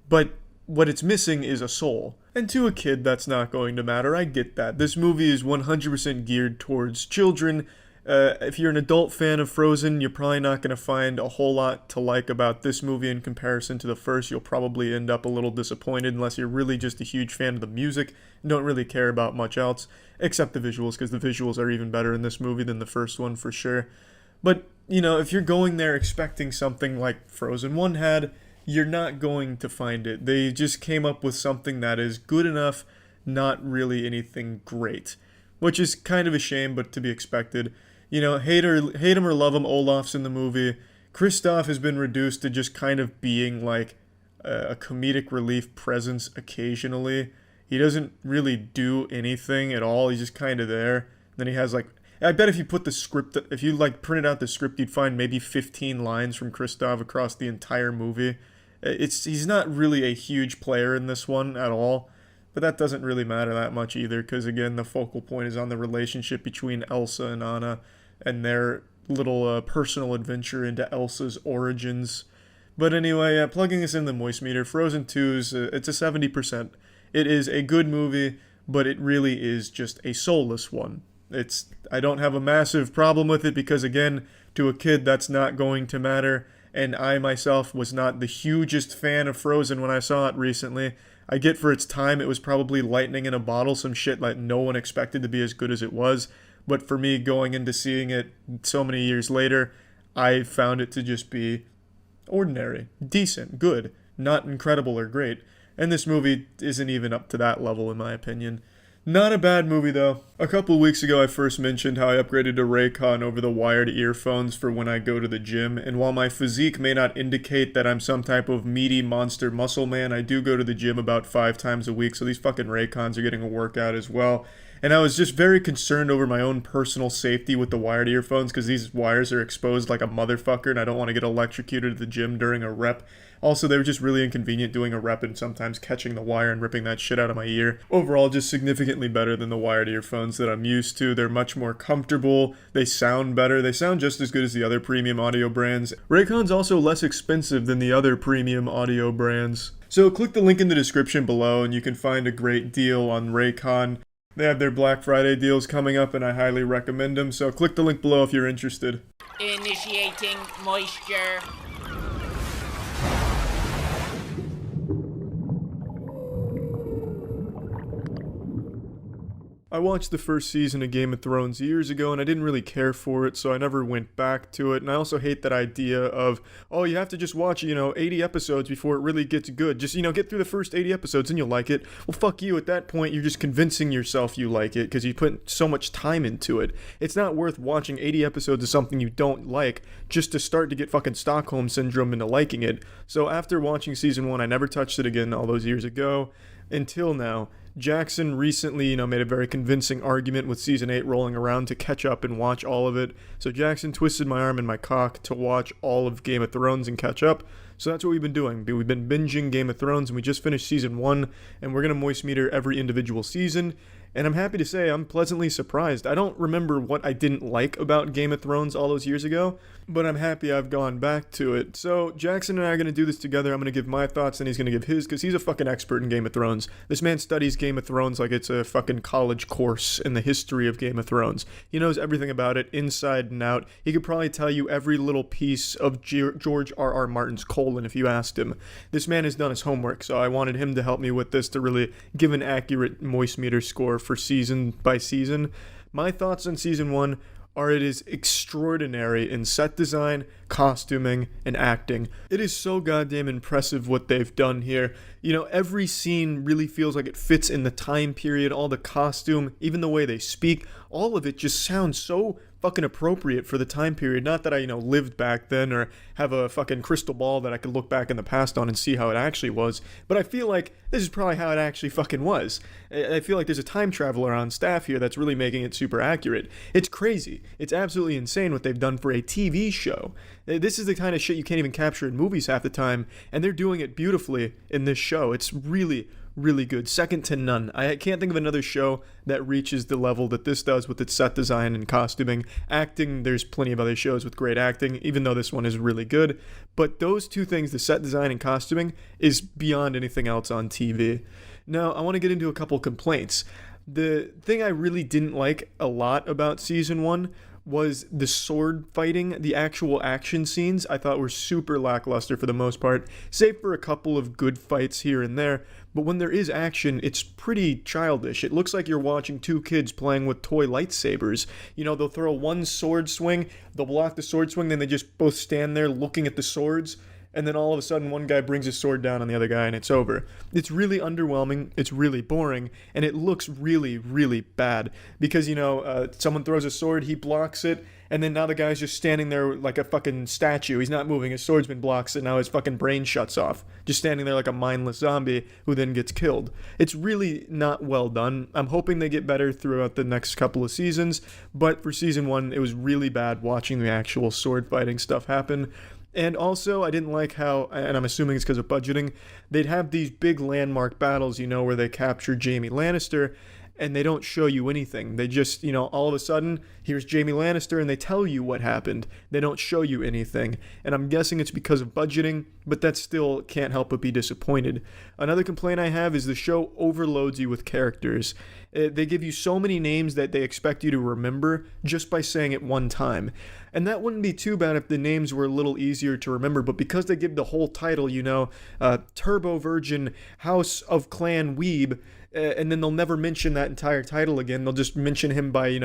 But what it's missing is a soul. And to a kid, that's not going to matter. I get that. This movie is 100% geared towards children. If you're an adult fan of Frozen, you're probably not going to find a whole lot to like about this movie in comparison to the first. You'll probably end up a little disappointed unless you're really just a huge fan of the music and don't really care about much else, except the visuals, because the visuals are even better in this movie than the first one for sure. But, you know, if you're going there expecting something like Frozen 1 had, you're not going to find it. They just came up with something that is good enough, not really anything great, which is kind of a shame, but to be expected. You know, hate him or love him, Olaf's in the movie. Kristoff has been reduced to just kind of being like a comedic relief presence occasionally. He doesn't really do anything at all. He's just kind of there. Then he has like, I bet if you put the script, if you like printed out the script, you'd find maybe 15 lines from Kristoff across the entire movie. He's not really a huge player in this one at all. But that doesn't really matter that much either, because again, the focal point is on the relationship between Elsa and Anna and their little personal adventure into Elsa's origins. But anyway, plugging this in the moistmeter, Frozen 2's it's a 70%. It is a good movie, but it really is just a soulless one. I don't have a massive problem with it because again, to a kid that's not going to matter, and I myself was not the hugest fan of Frozen when I saw it recently. I get for its time it was probably lightning in a bottle, some shit like no one expected to be as good as it was. But for me, going into seeing it so many years later, I found it to just be ordinary, decent, good, not incredible or great. And this movie isn't even up to that level in my opinion. Not a bad movie though. A couple weeks ago I first mentioned how I upgraded to Raycon over the wired earphones for when I go to the gym, and while my physique may not indicate that I'm some type of meaty monster muscle man, I do go to the gym about 5 times a week, so these fucking Raycons are getting a workout as well. And I was just very concerned over my own personal safety with the wired earphones because these wires are exposed like a motherfucker and I don't want to get electrocuted at the gym during a rep. Also, they were just really inconvenient doing a rep and sometimes catching the wire and ripping that shit out of my ear. Overall, just significantly better than the wired earphones that I'm used to. They're much more comfortable. They sound better. They sound just as good as the other premium audio brands. Raycon's also less expensive than the other premium audio brands. So click the link in the description below and you can find a great deal on Raycon. They have their Black Friday deals coming up and I highly recommend them, so click the link below if you're interested. Initiating moisture. I watched the first season of Game of Thrones years ago and I didn't really care for it, so I never went back to it. And I also hate that idea of, oh, you have to just watch, 80 episodes before it really gets good. Just, get through the first 80 episodes and you'll like it. Well, fuck you. At that point, you're just convincing yourself you like it because you put so much time into it. It's not worth watching 80 episodes of something you don't like just to start to get fucking Stockholm Syndrome into liking it. So after watching season 1, I never touched it again all those years ago until now. Jackson recently, made a very convincing argument with season 8 rolling around to catch up and watch all of it. So Jackson twisted my arm and my cock to watch all of Game of Thrones and catch up. So that's what we've been doing. We've been binging Game of Thrones and we just finished season 1 and we're going to moist meter every individual season. And I'm happy to say I'm pleasantly surprised. I don't remember what I didn't like about Game of Thrones all those years ago, but I'm happy I've gone back to it. So Jackson and I are going to do this together. I'm going to give my thoughts and he's going to give his, because he's a fucking expert in Game of Thrones. This man studies Game of Thrones like it's a fucking college course in the history of Game of Thrones. He knows everything about it, inside and out. He could probably tell you every little piece of George R.R. Martin's colon if you asked him. This man has done his homework, so I wanted him to help me with this to really give an accurate moist meter score for season by season. My thoughts on season 1 are it is extraordinary in set design, costuming, and acting. It is so goddamn impressive what they've done here. Every scene really feels like it fits in the time period, all the costume, even the way they speak, all of it just sounds so fucking appropriate for the time period. Not that I, lived back then or have a fucking crystal ball that I could look back in the past on and see how it actually was, but I feel like this is probably how it actually fucking was. I feel like there's a time traveler on staff here that's really making it super accurate. It's crazy. It's absolutely insane what they've done for a TV show. This is the kind of shit you can't even capture in movies half the time, and they're doing it beautifully in this show. It's really good. Second to none. I can't think of another show that reaches the level that this does with its set design and costuming. Acting, there's plenty of other shows with great acting, even though this one is really good. But those two things, the set design and costuming, is beyond anything else on TV. Now, I want to get into a couple complaints. The thing I really didn't like a lot about season 1 was the sword fighting. The actual action scenes I thought were super lackluster for the most part, save for a couple of good fights here and there. But when there is action, it's pretty childish. It looks like you're watching two kids playing with toy lightsabers. They'll throw one sword swing, they'll block the sword swing, then they just both stand there looking at the swords, and then all of a sudden one guy brings his sword down on the other guy and it's over. It's really underwhelming, it's really boring, and it looks really, really bad. Because, someone throws a sword, he blocks it, and then now the guy's just standing there like a fucking statue. He's not moving, his swordsman blocks it, now his fucking brain shuts off. Just standing there like a mindless zombie who then gets killed. It's really not well done. I'm hoping they get better throughout the next couple of seasons, but for season 1, it was really bad watching the actual sword fighting stuff happen. And also, I didn't like how, and I'm assuming it's because of budgeting, they'd have these big landmark battles, where they capture Jaime Lannister, and they don't show you anything. They just, all of a sudden, here's Jaime Lannister, and they tell you what happened. They don't show you anything. And I'm guessing it's because of budgeting, but that still can't help but be disappointed. Another complaint I have is the show overloads you with characters. They give you so many names that they expect you to remember just by saying it one time. And that wouldn't be too bad if the names were a little easier to remember, but because they give the whole title, Turbo Virgin House of Clan Weeb, and then they'll never mention that entire title again. They'll just mention him by,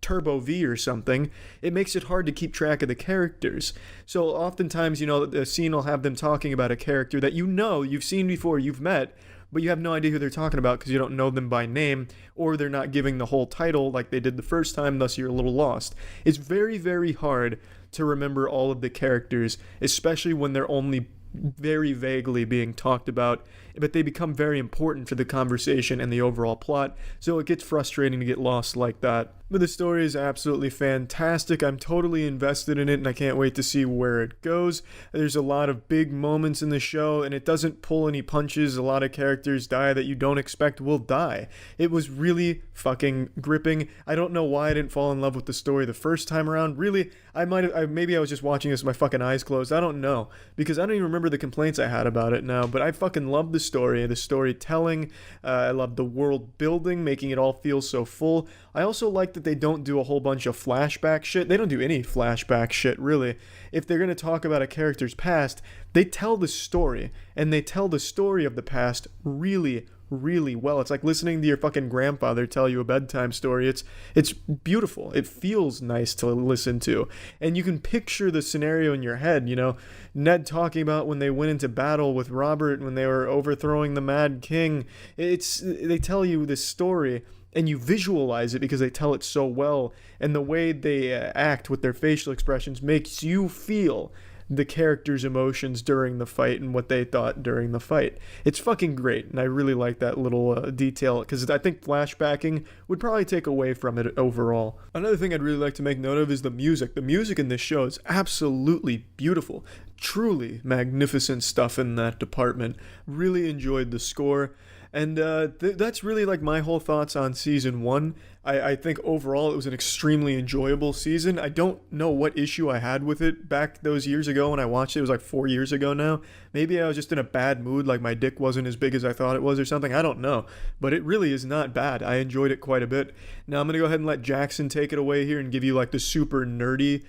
Turbo V or something. It makes it hard to keep track of the characters. So oftentimes, the scene will have them talking about a character that you've seen before, you've met, but you have no idea who they're talking about because you don't know them by name, or they're not giving the whole title like they did the first time, thus you're a little lost. It's very, very hard to remember all of the characters, especially when they're only very vaguely being talked about, but they become very important for the conversation and the overall plot, so it gets frustrating to get lost like that. But the story is absolutely fantastic. I'm totally invested in it, and I can't wait to see where it goes. There's a lot of big moments in the show, and it doesn't pull any punches. A lot of characters die that you don't expect will die. It was really fucking gripping. I don't know why I didn't fall in love with the story the first time around. Really, maybe I was just watching this with my fucking eyes closed. I don't know, because I don't even remember the complaints I had about it now, but I fucking love the storytelling. I love the world building, making it all feel so full. I also like that they don't do a whole bunch of flashback shit. They don't do any flashback shit, really. If they're going to talk about a character's past, they tell the story, and they tell the story of the past really, really well. It's like listening to your fucking grandfather tell you a bedtime story. It's beautiful. It feels nice to listen to. And you can picture the scenario in your head, you know, Ned talking about when they went into battle with Robert when they were overthrowing the Mad King. They tell you this story and you visualize it because they tell it so well, and the way they act with their facial expressions makes you feel the characters' emotions during the fight and what they thought during the fight. It's fucking great, and I really like that little detail, because I think flashbacking would probably take away from it overall. Another thing I'd really like to make note of is the music. The music in this show is absolutely beautiful. Truly magnificent stuff in that department. Really enjoyed the score. And that's really like my whole thoughts on season 1. I think overall it was an extremely enjoyable season. I don't know what issue I had with it back those years ago when I watched it. It was like 4 years ago now. Maybe I was just in a bad mood, like my dick wasn't as big as I thought it was or something. I don't know. But it really is not bad. I enjoyed it quite a bit. Now I'm going to go ahead and let Jackson take it away here and give you like the super nerdy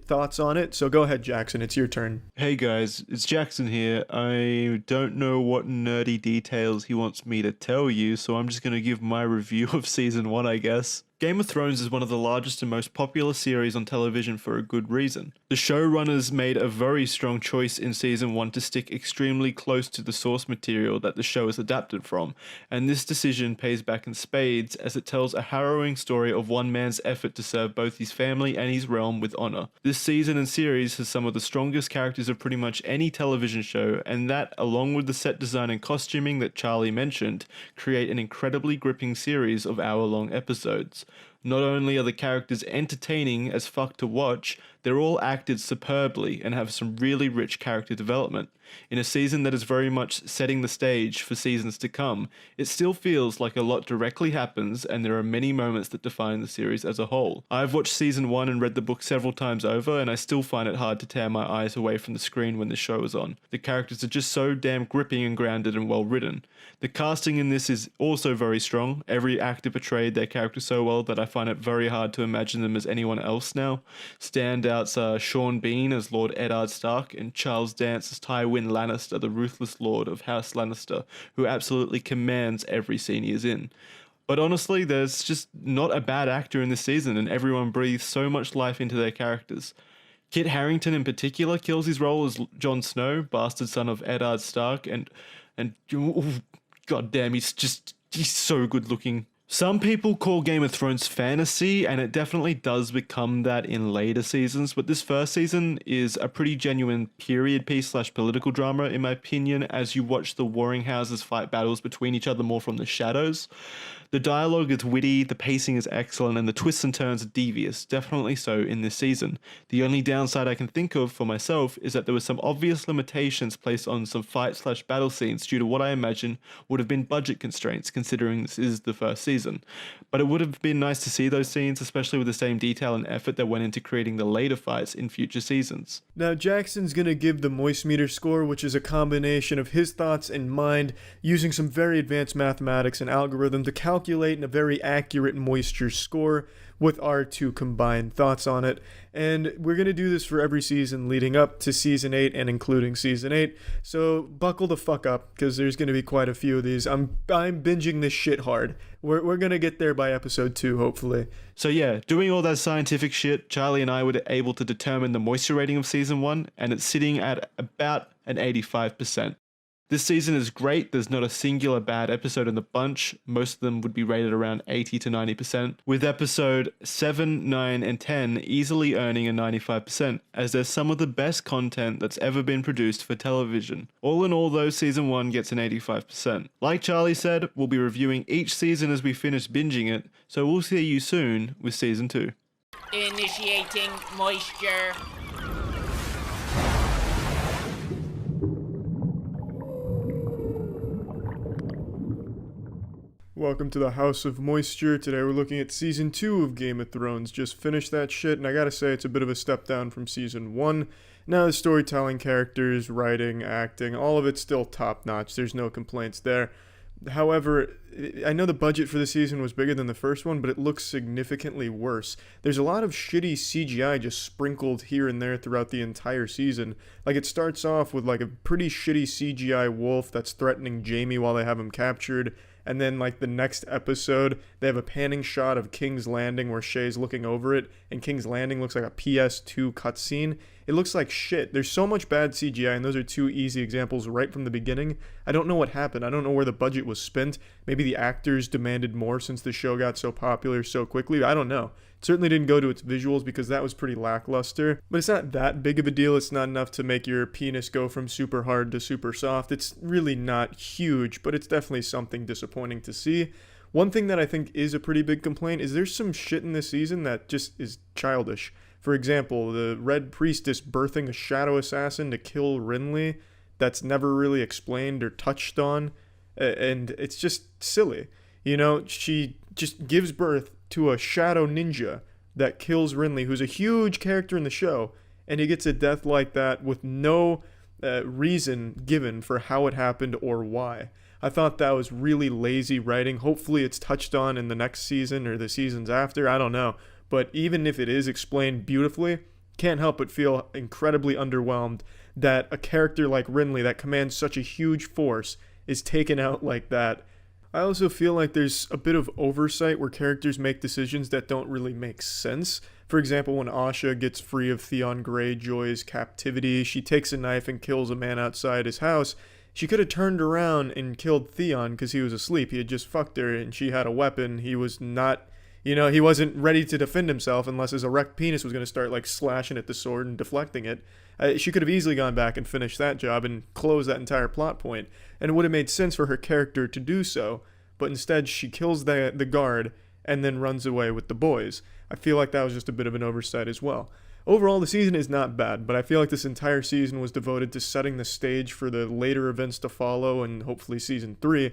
thoughts on it. So go ahead, Jackson. It's your turn. Hey guys, it's Jackson here. I don't know what nerdy details he wants me to tell you, so I'm just going to give my review of season 1, I guess. Game of Thrones is one of the largest and most popular series on television for a good reason. The showrunners made a very strong choice in season 1 to stick extremely close to the source material that the show is adapted from, and this decision pays back in spades as it tells a harrowing story of one man's effort to serve both his family and his realm with honor. This season and series has some of the strongest characters of pretty much any television show, and that, along with the set design and costuming that Charlie mentioned, create an incredibly gripping series of hour-long episodes. Not only are the characters entertaining as fuck to watch, they're all acted superbly and have some really rich character development. In a season that is very much setting the stage for seasons to come, it still feels like a lot directly happens, and there are many moments that define the series as a whole. I've watched season 1 and read the book several times over, and I still find it hard to tear my eyes away from the screen when the show is on. The characters are just so damn gripping and grounded and well written. The casting in this is also very strong. Every actor portrayed their character so well that I find it very hard to imagine them as anyone else now. Standouts are Sean Bean as Lord Eddard Stark and Charles Dance as Tywin Lannister, the ruthless lord of House Lannister, who absolutely commands every scene he is in. But honestly, there's just not a bad actor in this season, and everyone breathes so much life into their characters. Kit Harington in particular kills his role as Jon Snow, bastard son of Eddard Stark, and goddamn, he's so good looking. Some people call Game of Thrones fantasy, and it definitely does become that in later seasons, but this first season is a pretty genuine period piece / political drama, in my opinion, as you watch the warring houses fight battles between each other more from the shadows. The dialogue is witty, the pacing is excellent, and the twists and turns are devious, definitely so in this season. The only downside I can think of for myself is that there were some obvious limitations placed on some fight / battle scenes due to what I imagine would have been budget constraints, considering this is the first season. But it would have been nice to see those scenes, especially with the same detail and effort that went into creating the later fights in future seasons. Now Jackson's gonna give the moistmeter score, which is a combination of his thoughts and mind, using some very advanced mathematics and algorithm to calculate a very accurate moisture score with our two combined thoughts on it. And we're going to do this for every season leading up to season 8 and including season 8. So buckle the fuck up, because there's going to be quite a few of these. I'm binging this shit hard. We're going to get there by episode 2, hopefully. So yeah, doing all that scientific shit, Charlie and I were able to determine the moisture rating of season 1, and it's sitting at about an 85%. This season is great. There's not a singular bad episode in the bunch. Most of them would be rated around 80 to 90%, with episode 7, 9, and 10 easily earning a 95%, as they're some of the best content that's ever been produced for television. All in all though, season 1 gets an 85%. Like Charlie said, we'll be reviewing each season as we finish binging it, so we'll see you soon with season 2. Initiating moisture. Welcome to the House of Moisture. Today we're looking at Season 2 of Game of Thrones. Just finished that shit, and I gotta say it's a bit of a step down from Season 1. Now the storytelling, characters, writing, acting, all of it's still top-notch. There's no complaints there. However, I know the budget for the season was bigger than the first one, but it looks significantly worse. There's a lot of shitty CGI just sprinkled here and there throughout the entire season. Like, it starts off with like a pretty shitty CGI wolf that's threatening Jamie while they have him captured. And then, like, the next episode, they have a panning shot of King's Landing where Shay's looking over it, and King's Landing looks like a PS2 cutscene. It looks like shit. There's so much bad CGI, and those are two easy examples right from the beginning. I don't know what happened. I don't know where the budget was spent. Maybe the actors demanded more since the show got so popular so quickly. I don't know. It certainly didn't go to its visuals because that was pretty lackluster. But it's not that big of a deal. It's not enough to make your penis go from super hard to super soft. It's really not huge, but it's definitely something disappointing to see. One thing that I think is a pretty big complaint is there's some shit in this season that just is childish. For example, the Red Priestess birthing a shadow assassin to kill Rinley, that's never really explained or touched on, and it's just silly. You know, she just gives birth to a shadow ninja that kills Rinley, who's a huge character in the show, and he gets a death like that with no reason given for how it happened or why. I thought that was really lazy writing. Hopefully it's touched on in the next season or the seasons after, I don't know. But even if it is explained beautifully, can't help but feel incredibly underwhelmed that a character like Rinley that commands such a huge force is taken out like that. I also feel like there's a bit of oversight where characters make decisions that don't really make sense. For example, when Asha gets free of Theon Greyjoy's captivity, she takes a knife and kills a man outside his house. She could have turned around and killed Theon because he was asleep. He had just fucked her and she had a weapon. He was not... he wasn't ready to defend himself unless his erect penis was going to start, like, slashing at the sword and deflecting it. She could have easily gone back and finished that job and closed that entire plot point, and it would have made sense for her character to do so, but instead she kills the guard and then runs away with the boys. I feel like that was just a bit of an oversight as well. Overall, the season is not bad, but I feel like this entire season was devoted to setting the stage for the later events to follow and hopefully season 3.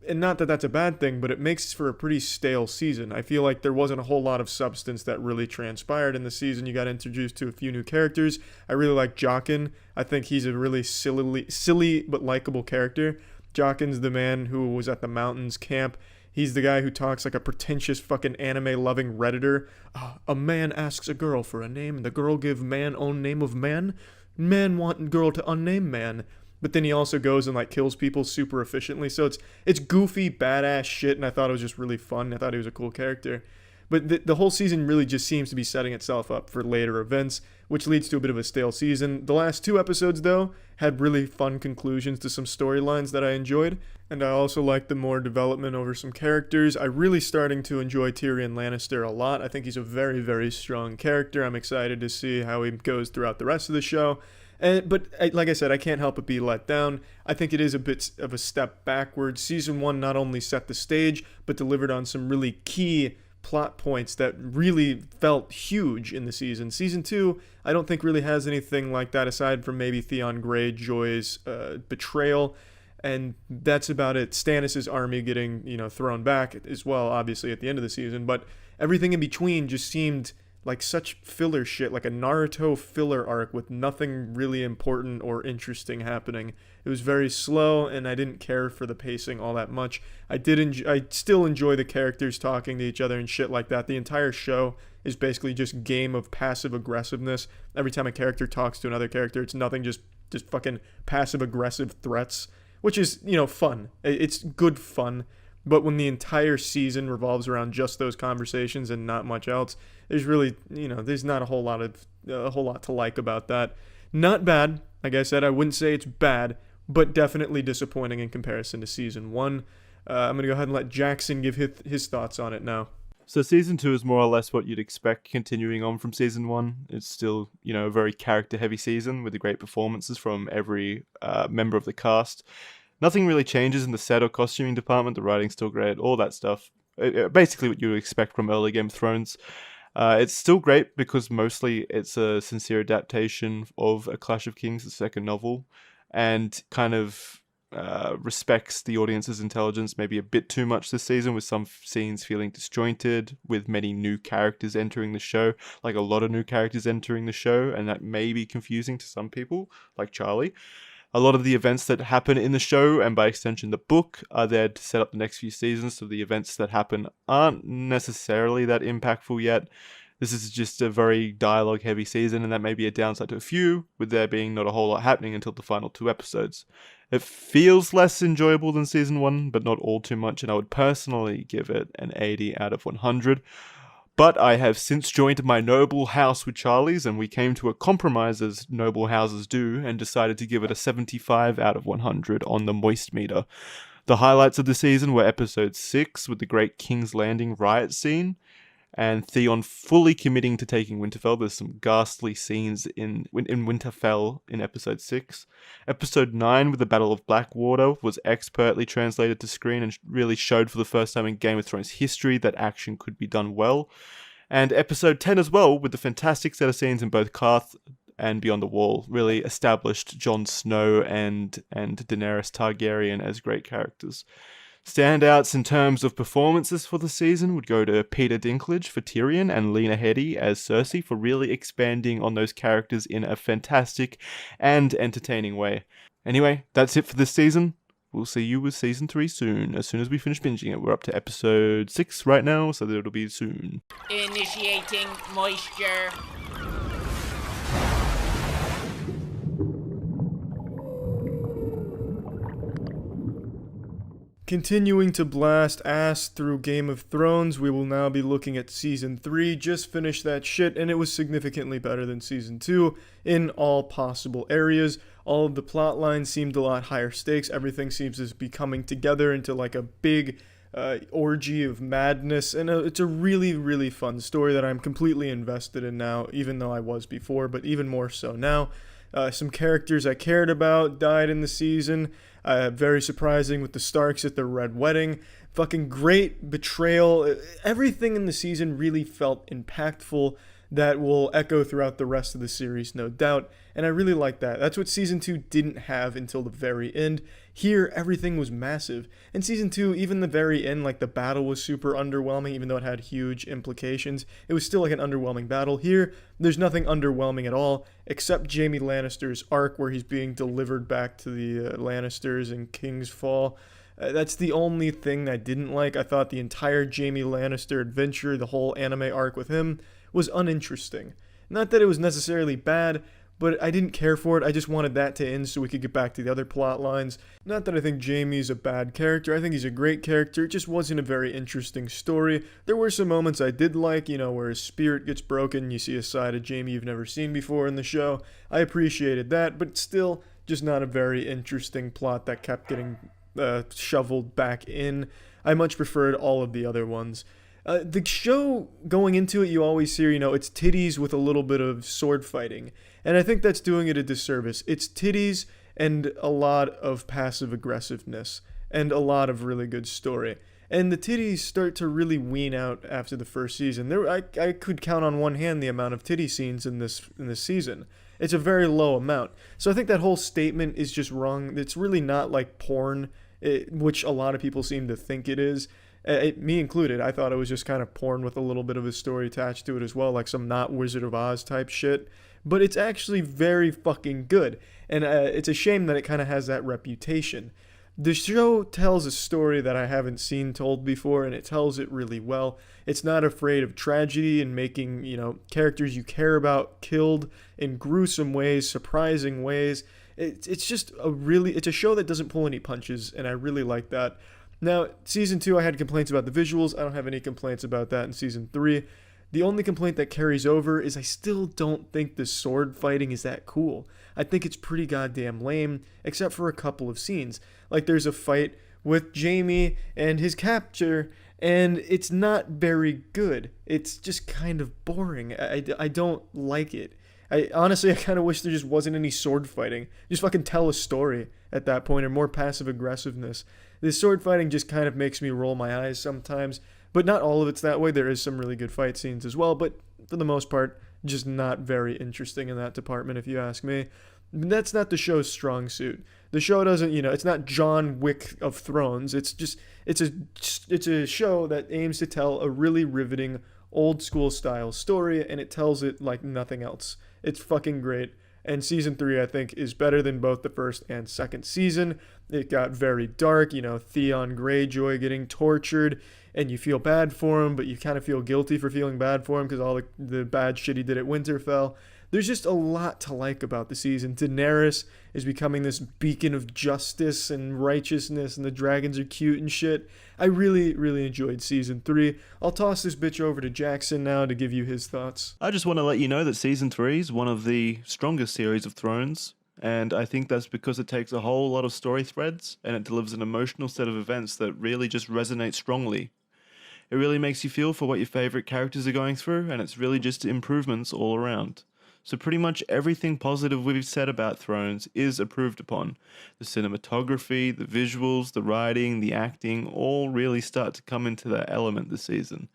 And not that that's a bad thing, but it makes for a pretty stale season. I feel like there wasn't a whole lot of substance that really transpired in the season. You got introduced to a few new characters. I really like Jaqen. I think he's a really silly but likable character. Jaqen's the man who was at the mountains camp. He's the guy who talks like a pretentious fucking anime-loving Redditor. A man asks a girl for a name, and the girl give man own name of man. Man want girl to unname man. But then he also goes and, like, kills people super efficiently. So it's goofy, badass shit, and I thought it was just really fun. I thought he was a cool character. But the whole season really just seems to be setting itself up for later events, which leads to a bit of a stale season. The last 2 episodes, though, had really fun conclusions to some storylines that I enjoyed. And I also liked the more development over some characters. I'm really starting to enjoy Tyrion Lannister a lot. I think he's a very, very strong character. I'm excited to see how he goes throughout the rest of the show. But like I said, I can't help but be let down. I think it is a bit of a step backwards. Season 1 not only set the stage, but delivered on some really key plot points that really felt huge in the season. Season 2, I don't think really has anything like that aside from maybe Theon Greyjoy's betrayal. And that's about it. Stannis' army getting, thrown back as well, obviously, at the end of the season. But everything in between just seemed like such filler shit, like a Naruto filler arc with nothing really important or interesting happening. It was very slow, and I didn't care for the pacing all that much. I still enjoy the characters talking to each other and shit like that. The entire show is basically just game of passive aggressiveness. Every time a character talks to another character, it's nothing just fucking passive aggressive threats, which is, fun. It's good fun. But when the entire season revolves around just those conversations and not much else, there's really, there's not a whole lot to like about that. Not bad. Like I said, I wouldn't say it's bad, but definitely disappointing in comparison to season 1. I'm going to go ahead and let Jackson give his thoughts on it now. So season 2 is more or less what you'd expect continuing on from season 1. It's still, a very character-heavy season with the great performances from every member of the cast. Nothing really changes in the set or costuming department. The writing's still great, all that stuff. Basically what you would expect from early Game of Thrones. It's still great because mostly it's a sincere adaptation of A Clash of Kings, the second novel, and kind of respects the audience's intelligence maybe a bit too much this season, with some scenes feeling disjointed, with many new characters entering the show, like a lot of new characters entering the show, and that may be confusing to some people, like Charlie. A lot of the events that happen in the show, and by extension the book, are there to set up the next few seasons, so the events that happen aren't necessarily that impactful yet. This is just a very dialogue-heavy season, and that may be a downside to a few, with there being not a whole lot happening until the final 2 episodes. It feels less enjoyable than Season 1, but not all too much, and I would personally give it an 80 out of 100. But I have since joined my noble house with Charlie's, and we came to a compromise as noble houses do, and decided to give it a 75 out of 100 on the moistmeter. The highlights of the season were episode 6 with the Great King's Landing riot scene, and Theon fully committing to taking Winterfell. There's some ghastly scenes in Winterfell in episode 6. Episode 9 with the Battle of Blackwater was expertly translated to screen and really showed for the first time in Game of Thrones history that action could be done well. And episode 10 as well, with the fantastic set of scenes in both Karth and Beyond the Wall, really established Jon Snow and Daenerys Targaryen as great characters. Standouts in terms of performances for the season would go to Peter Dinklage for Tyrion and Lena Headey as Cersei for really expanding on those characters in a fantastic and entertaining way. Anyway, that's it for this season. We'll see you with season 3 soon, as soon as we finish binging it. We're up to episode 6 right now, so it'll be soon. Initiating moisture. Continuing to blast ass through Game of Thrones, we will now be looking at Season 3. Just finished that shit, and it was significantly better than Season 2 in all possible areas. All of the plot lines seemed a lot higher stakes. Everything seems to be coming together into like a big orgy of madness, and it's a really, really fun story that I'm completely invested in now, even though I was before, but even more so now. Some characters I cared about died in the season. Very surprising with the Starks at the Red Wedding. Fucking great betrayal. Everything in the season really felt impactful. That will echo throughout the rest of the series, no doubt. And I really like that. That's what Season 2 didn't have until the very end. Here, everything was massive. In Season 2, even the very end, like the battle was super underwhelming, even though it had huge implications. It was still like an underwhelming battle. Here, there's nothing underwhelming at all, except Jaime Lannister's arc, where he's being delivered back to the Lannisters in King's Fall. That's the only thing I didn't like. I thought the entire Jaime Lannister adventure, the whole anime arc with him, was uninteresting. Not that it was necessarily bad, but I didn't care for it. I just wanted that to end so we could get back to the other plot lines. Not that I think Jaime's a bad character. I think he's a great character. It just wasn't a very interesting story. There were some moments I did like, where his spirit gets broken. You see a side of Jaime you've never seen before in the show. I appreciated that, but still just not a very interesting plot that kept getting shoveled back in. I much preferred all of the other ones. The show, going into it, you always hear, it's titties with a little bit of sword fighting. And I think that's doing it a disservice. It's titties and a lot of passive aggressiveness and a lot of really good story. And the titties start to really wean out after the first season. I could count on one hand the amount of titty scenes in this season. It's a very low amount. So I think that whole statement is just wrong. It's really not like porn, which a lot of people seem to think it is. Me included. I thought it was just kind of porn with a little bit of a story attached to it as well, like some not Wizard of Oz type shit. But it's actually very fucking good. And it's a shame that it kind of has that reputation. The show tells a story that I haven't seen told before, and it tells it really well. It's not afraid of tragedy and making, characters you care about killed in gruesome ways, surprising ways. It's just it's a show that doesn't pull any punches, and I really like that. Now, Season 2, I had complaints about the visuals. I don't have any complaints about that in Season 3. The only complaint that carries over is I still don't think the sword fighting is that cool. I think it's pretty goddamn lame, except for a couple of scenes. Like, there's a fight with Jaime and his capture, and it's not very good. It's just kind of boring. I don't like it. Honestly, I kind of wish there just wasn't any sword fighting. Just fucking tell a story at that point, or more passive aggressiveness. This sword fighting just kind of makes me roll my eyes sometimes, but not all of it's that way. There is some really good fight scenes as well, but for the most part, just not very interesting in that department, if you ask me. That's not the show's strong suit. The show doesn't, it's not John Wick of Thrones. It's a show that aims to tell a really riveting, old school style story, and it tells it like nothing else. It's fucking great. And season 3, I think, is better than both the first and second season. It got very dark, Theon Greyjoy getting tortured, and you feel bad for him, but you kind of feel guilty for feeling bad for him because all the bad shit he did at Winterfell. There's just a lot to like about the season. Daenerys is becoming this beacon of justice and righteousness, and the dragons are cute and shit. I really, really enjoyed season 3. I'll toss this bitch over to Jackson now to give you his thoughts. I just want to let you know that season 3 is one of the strongest series of Thrones, and I think that's because it takes a whole lot of story threads and it delivers an emotional set of events that really just resonate strongly. It really makes you feel for what your favorite characters are going through, and it's really just improvements all around. So pretty much everything positive we've said about Thrones is approved upon. The cinematography, the visuals, the writing, the acting, all really start to come into their element this season.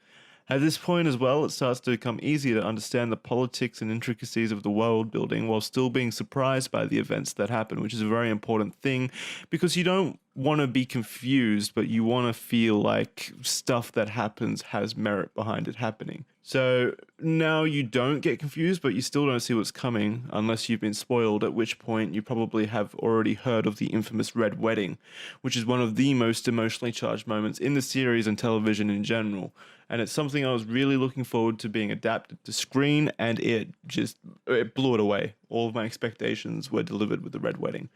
At this point as well, it starts to become easier to understand the politics and intricacies of the world building while still being surprised by the events that happen, which is a very important thing because you don't want to be confused, but you want to feel like stuff that happens has merit behind it happening. So now you don't get confused, but you still don't see what's coming unless you've been spoiled, at which point you probably have already heard of the infamous Red Wedding, which is one of the most emotionally charged moments in the series and television in general. And it's something I was really looking forward to being adapted to screen, and it blew it away. All of my expectations were delivered with the Red Wedding.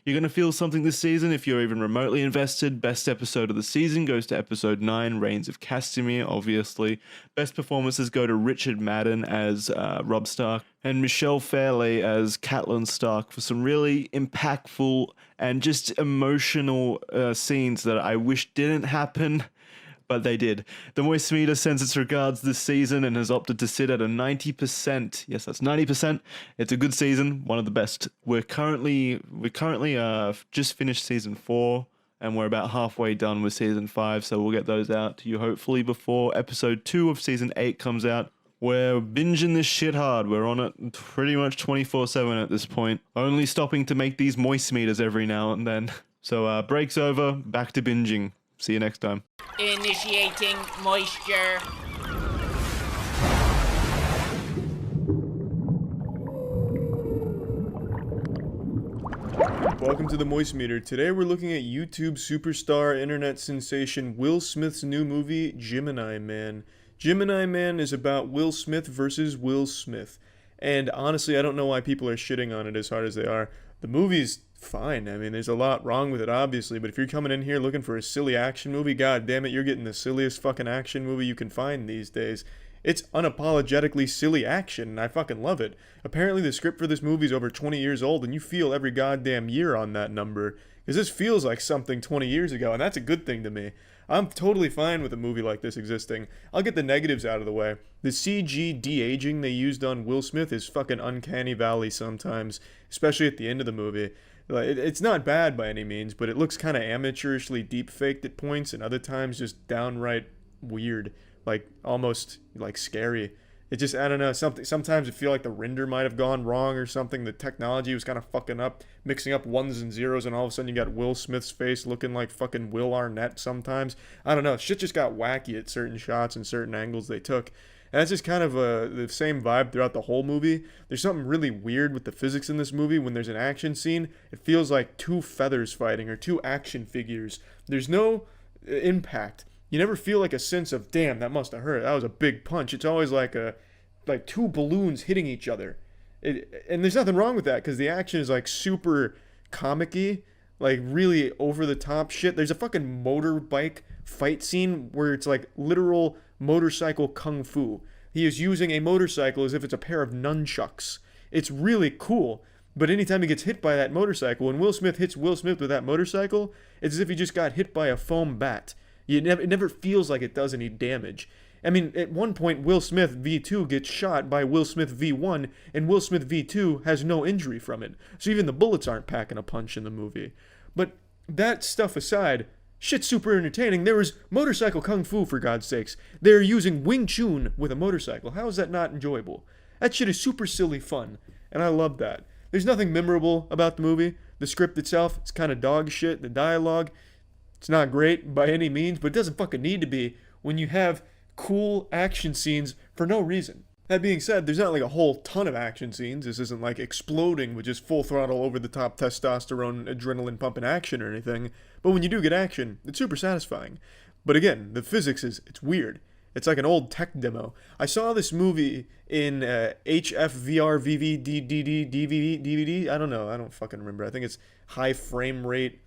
You're going to feel something this season if you're even remotely invested. Best episode of the season goes to episode 9, Reigns of Castamere, obviously. Best performances go to Richard Madden as Robb Stark and Michelle Fairley as Catelyn Stark for some really impactful and just emotional scenes that I wish didn't happen, but they did. The moistmeter sends its regards this season and has opted to sit at a 90%. Yes, that's 90%. It's a good season, one of the best. We're currently just finished season 4, and we're about halfway done with season 5, so we'll get those out to you hopefully before episode 2 of season 8 comes out. We're binging this shit hard. We're on it pretty much 24/7 at this point, only stopping to make these moist meters every now and then. So break's over, back to binging. See you next time. Initiating moisture. Welcome to the Moist Meter. Today we're looking at YouTube superstar internet sensation Will Smith's new movie, Gemini Man. Gemini Man is about Will Smith versus Will Smith. And honestly, I don't know why people are shitting on it as hard as they are. The movie's fine. I mean, there's a lot wrong with it, obviously, but if you're coming in here looking for a silly action movie, god damn it, you're getting the silliest fucking action movie you can find these days. It's unapologetically silly action, and I fucking love it. Apparently the script for this movie is over 20 years old, and you feel every goddamn year on that number, because this feels like something 20 years ago, and that's a good thing to me. I'm totally fine with a movie like this existing. I'll get the negatives out of the way. The CG de-aging they used on Will Smith is fucking uncanny valley sometimes, especially at the end of the movie. It's not bad by any means, but it looks kind of amateurishly deep-faked at points, and other times just downright weird, like almost like scary. It just, I don't know, sometimes I feel like the render might have gone wrong or something. The technology was kind of fucking up, mixing up ones and zeros, and all of a sudden you got Will Smith's face looking like fucking Will Arnett sometimes. I don't know, shit just got wacky at certain shots and certain angles they took. And that's just kind of the same vibe throughout the whole movie. There's something really weird with the physics in this movie. When there's an action scene, it feels like two feathers fighting or two action figures. There's no impact. You never feel like a sense of, damn, that must have hurt. That was a big punch. It's always like two balloons hitting each other. And there's nothing wrong with that because the action is like super comic-y, like really over-the-top shit. There's a fucking motorbike fight scene where it's like literal motorcycle kung fu. He is using a motorcycle as if it's a pair of nunchucks. It's really cool, but anytime he gets hit by that motorcycle, when Will Smith hits Will Smith with that motorcycle, it's as if he just got hit by a foam bat. It never feels like it does any damage. I mean, at one point, Will Smith V2 gets shot by Will Smith V1, and Will Smith V2 has no injury from it. So even the bullets aren't packing a punch in the movie. But that stuff aside, shit's super entertaining. There was motorcycle kung fu, for God's sakes. They're using Wing Chun with a motorcycle. How is that not enjoyable? That shit is super silly fun, and I love that. There's nothing memorable about the movie. The script itself, it's kind of dog shit. The dialogue, it's not great by any means, but it doesn't fucking need to be when you have cool action scenes for no reason. That being said, there's not like a whole ton of action scenes. This isn't like exploding with just full throttle over the top testosterone, adrenaline pumping action or anything. But when you do get action, it's super satisfying. But again, the physics it's weird. It's like an old tech demo. I saw this movie in HFVR DVD. I don't know. I don't fucking remember. I think it's high frame rate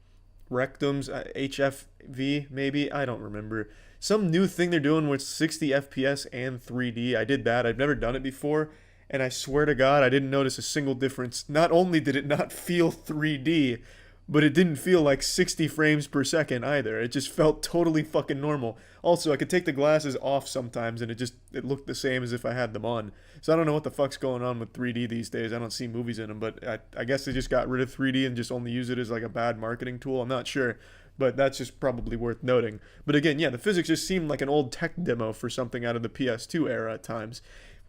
rectums, HFV maybe. I don't remember. Some new thing they're doing with 60 FPS and 3D. I did that. I've never done it before, and I swear to God, I didn't notice a single difference. Not only did it not feel 3D, but it didn't feel like 60 frames per second either. It just felt totally fucking normal. Also, I could take the glasses off sometimes and it looked the same as if I had them on. So I don't know what the fuck's going on with 3D these days. I don't see movies in them, but I guess they just got rid of 3D and just only use it as like a bad marketing tool. I'm not sure, but that's just probably worth noting. But again, yeah, the physics just seemed like an old tech demo for something out of the PS2 era at times,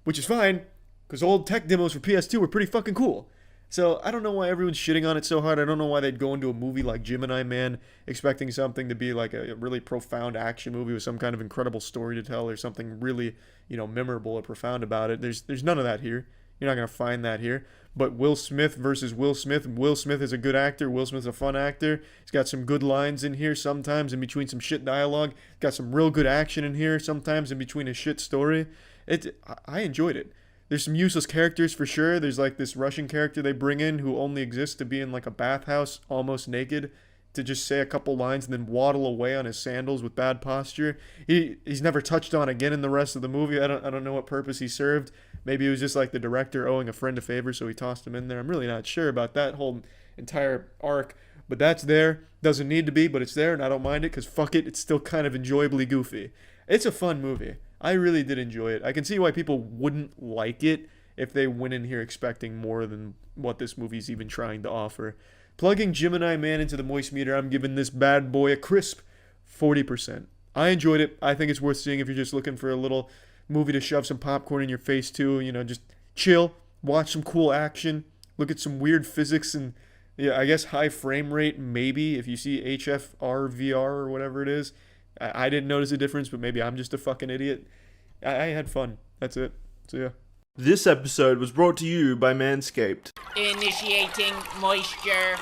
which is fine, because old tech demos for PS2 were pretty fucking cool. So I don't know why everyone's shitting on it so hard. I don't know why they'd go into a movie like Gemini Man expecting something to be like a really profound action movie with some kind of incredible story to tell or something really, memorable or profound about it. There's none of that here. You're not going to find that here. But Will Smith versus Will Smith. Will Smith is a good actor. Will Smith's a fun actor. He's got some good lines in here sometimes in between some shit dialogue. He's got some real good action in here sometimes in between a shit story. I enjoyed it. There's some useless characters for sure. There's like this Russian character they bring in who only exists to be in like a bathhouse, almost naked, to just say a couple lines and then waddle away on his sandals with bad posture. He's never touched on again in the rest of the movie. I don't know what purpose he served. Maybe it was just like the director owing a friend a favor, so he tossed him in there. I'm really not sure about that whole entire arc. But that's there. Doesn't need to be, but it's there, and I don't mind it because fuck it, it's still kind of enjoyably goofy. It's a fun movie. I really did enjoy it. I can see why people wouldn't like it if they went in here expecting more than what this movie's even trying to offer. Plugging Gemini Man into the moist meter, I'm giving this bad boy a crisp 40%. I enjoyed it. I think it's worth seeing if you're just looking for a little movie to shove some popcorn in your face to. Just chill, watch some cool action, look at some weird physics and, yeah, I guess high frame rate maybe if you see HFRVR or whatever it is. I didn't notice a difference, but maybe I'm just a fucking idiot. I had fun. That's it. So yeah. This episode was brought to you by Manscaped. Initiating moisture.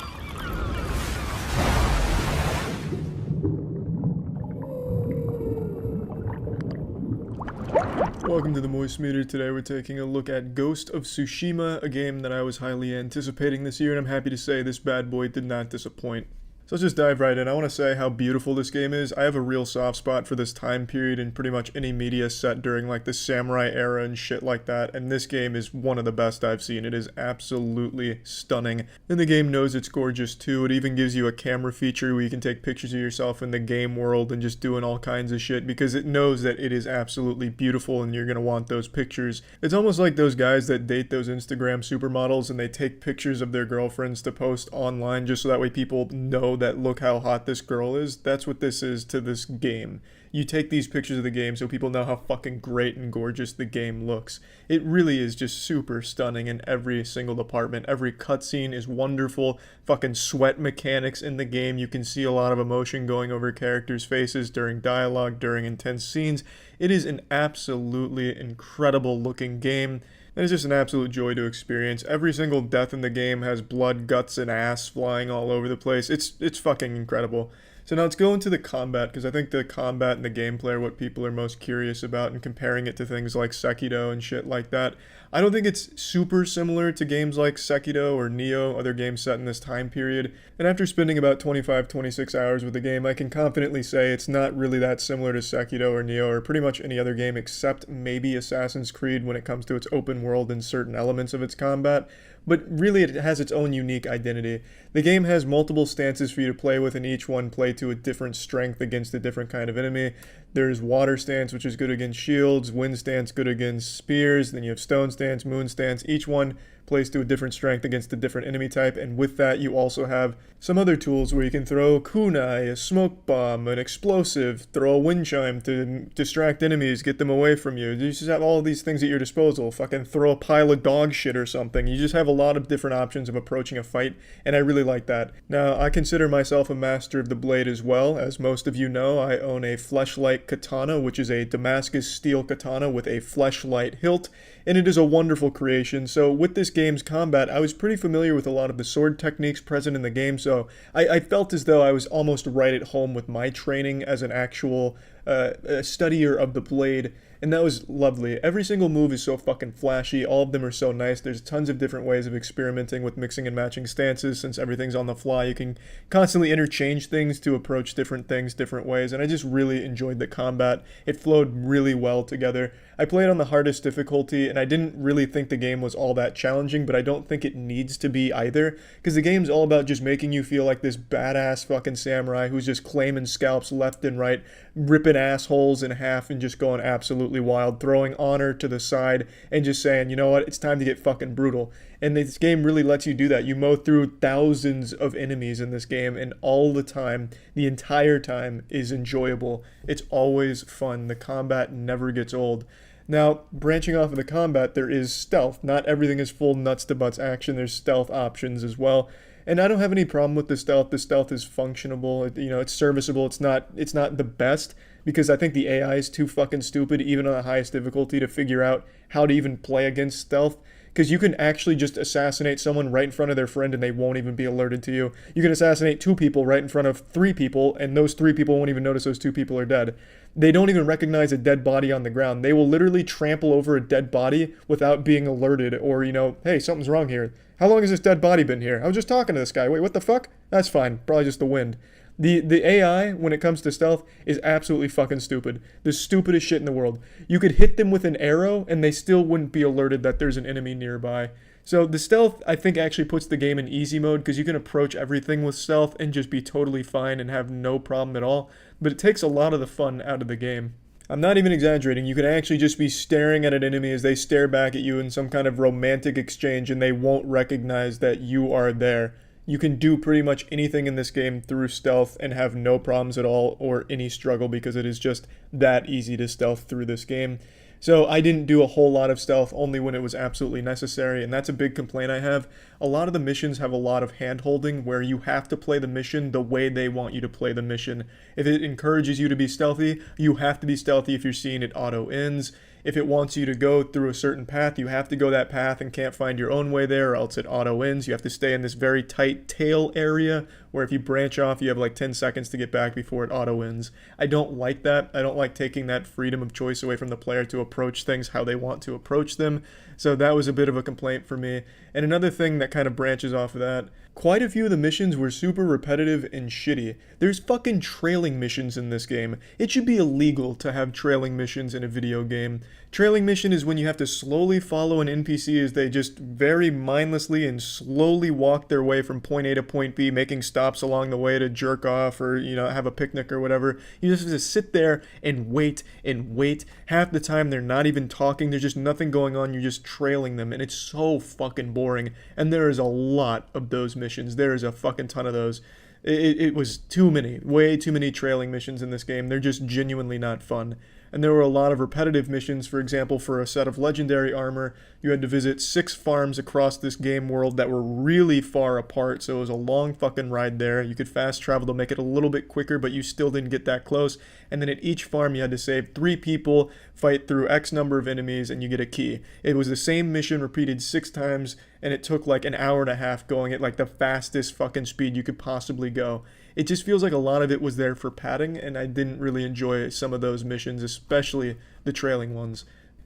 Welcome to the Moist Meter. Today we're taking a look at Ghost of Tsushima, a game that I was highly anticipating this year, and I'm happy to say this bad boy did not disappoint. So let's just dive right in. I want to say how beautiful this game is. I have a real soft spot for this time period in pretty much any media set during like the samurai era and shit like that, and this game is one of the best I've seen. It is absolutely stunning. And the game knows it's gorgeous too. It even gives you a camera feature where you can take pictures of yourself in the game world and just doing all kinds of shit because it knows that it is absolutely beautiful and you're going to want those pictures. It's almost like those guys that date those Instagram supermodels and they take pictures of their girlfriends to post online just so that way people know that look how hot this girl is. That's what this is to this game. You take these pictures of the game so people know how fucking great and gorgeous the game looks. It really is just super stunning in every single department. Every cutscene is wonderful. Fucking sweat mechanics in the game. You can see a lot of emotion going over characters' faces during dialogue, during intense scenes. It is an absolutely incredible looking game. And it's just an absolute joy to experience. Every single death in the game has blood, guts, and ass flying all over the place. It's fucking incredible. So now let's go into the combat, because I think the combat and the gameplay are what people are most curious about, and comparing it to things like Sekiro and shit like that. I don't think it's super similar to games like Sekiro or Nioh, other games set in this time period. And after spending about 25-26 hours with the game, I can confidently say it's not really that similar to Sekiro or Nioh or pretty much any other game except maybe Assassin's Creed when it comes to its open world and certain elements of its combat. But really it has its own unique identity. The game has multiple stances for you to play with, and each one play to a different strength against a different kind of enemy. There's water stance, which is good against shields, wind stance good against spears, then you have stone stance, moon stance, each one plays to a different strength against a different enemy type, and with that you also have some other tools where you can throw a kunai, a smoke bomb, an explosive, throw a wind chime to distract enemies, get them away from you. You just have all of these things at your disposal. Fucking throw a pile of dog shit or something. You just have a lot of different options of approaching a fight, and I really like that. Now, I consider myself a master of the blade as well. As most of you know, I own a fleshlight katana, which is a Damascus steel katana with a fleshlight hilt, and it is a wonderful creation. So with this game's combat, I was pretty familiar with a lot of the sword techniques present in the game, so I felt as though I was almost right at home with my training as an actual studier of the blade, and that was lovely. Every single move is so fucking flashy, all of them are so nice. There's tons of different ways of experimenting with mixing and matching stances. Since everything's on the fly, you can constantly interchange things to approach different things different ways, and I just really enjoyed the combat. It flowed really well together. I played on the hardest difficulty, and I didn't really think the game was all that challenging, but I don't think it needs to be either, because the game's all about just making you feel like this badass fucking samurai who's just claiming scalps left and right, ripping assholes in half and just going absolutely wild, throwing honor to the side and just saying, you know what, it's time to get fucking brutal. And this game really lets you do that. You mow through thousands of enemies in this game, and all the time, the entire time, is enjoyable. It's always fun. The combat never gets old. Now, branching off of the combat, there is stealth. Not everything is full nuts to butts action. There's stealth options as well. And I don't have any problem with the stealth. The stealth is functionable. It's serviceable. It's not the best, because I think the AI is too fucking stupid, even on the highest difficulty, to figure out how to even play against stealth. Because you can actually just assassinate someone right in front of their friend and they won't even be alerted to you. You can assassinate 2 people right in front of 3 people, and those 3 people won't even notice those 2 people are dead. They don't even recognize a dead body on the ground. They will literally trample over a dead body without being alerted, or, hey, something's wrong here. How long has this dead body been here? I was just talking to this guy. Wait, what the fuck? That's fine. Probably just the wind. The AI, when it comes to stealth, is absolutely fucking stupid. The stupidest shit in the world. You could hit them with an arrow, and they still wouldn't be alerted that there's an enemy nearby. So the stealth, I think, actually puts the game in easy mode, because you can approach everything with stealth and just be totally fine and have no problem at all. But it takes a lot of the fun out of the game. I'm not even exaggerating. You can actually just be staring at an enemy as they stare back at you in some kind of romantic exchange, and they won't recognize that you are there. You can do pretty much anything in this game through stealth and have no problems at all or any struggle, because it is just that easy to stealth through this game. So I didn't do a whole lot of stealth, only when it was absolutely necessary, and that's a big complaint I have. A lot of the missions have a lot of hand-holding, where you have to play the mission the way they want you to play the mission. If it encourages you to be stealthy, you have to be stealthy. If you're seeing it auto-ends. If it wants you to go through a certain path, you have to go that path and can't find your own way there, or else it auto-ends. You have to stay in this very tight tail area, where if you branch off, you have like 10 seconds to get back before it auto-ends. I don't like that. I don't like taking that freedom of choice away from the player to approach things how they want to approach them. So that was a bit of a complaint for me. And another thing that kind of branches off of that, quite a few of the missions were super repetitive and shitty. There's fucking trailing missions in this game. It should be illegal to have trailing missions in a video game. Trailing mission is when you have to slowly follow an NPC as they just very mindlessly and slowly walk their way from point A to point B, making stops along the way to jerk off or, have a picnic or whatever. You just have to sit there and wait and wait. Half the time they're not even talking. There's just nothing going on. You're just trailing them, and it's so fucking boring. And there is a lot of those missions. There is a fucking ton of those. It was too many, way too many trailing missions in this game. They're just genuinely not fun. And there were a lot of repetitive missions. For example, for a set of legendary armor, you had to visit 6 farms across this game world that were really far apart, so it was a long fucking ride there. You could fast travel to make it a little bit quicker, but you still didn't get that close. And then at each farm, you had to save 3 people, fight through X number of enemies, and you get a key. It was the same mission repeated 6 times, and it took like an hour and a half going at like the fastest fucking speed you could possibly go. It just feels like a lot of it was there for padding, and I didn't really enjoy some of those missions, especially the trailing ones.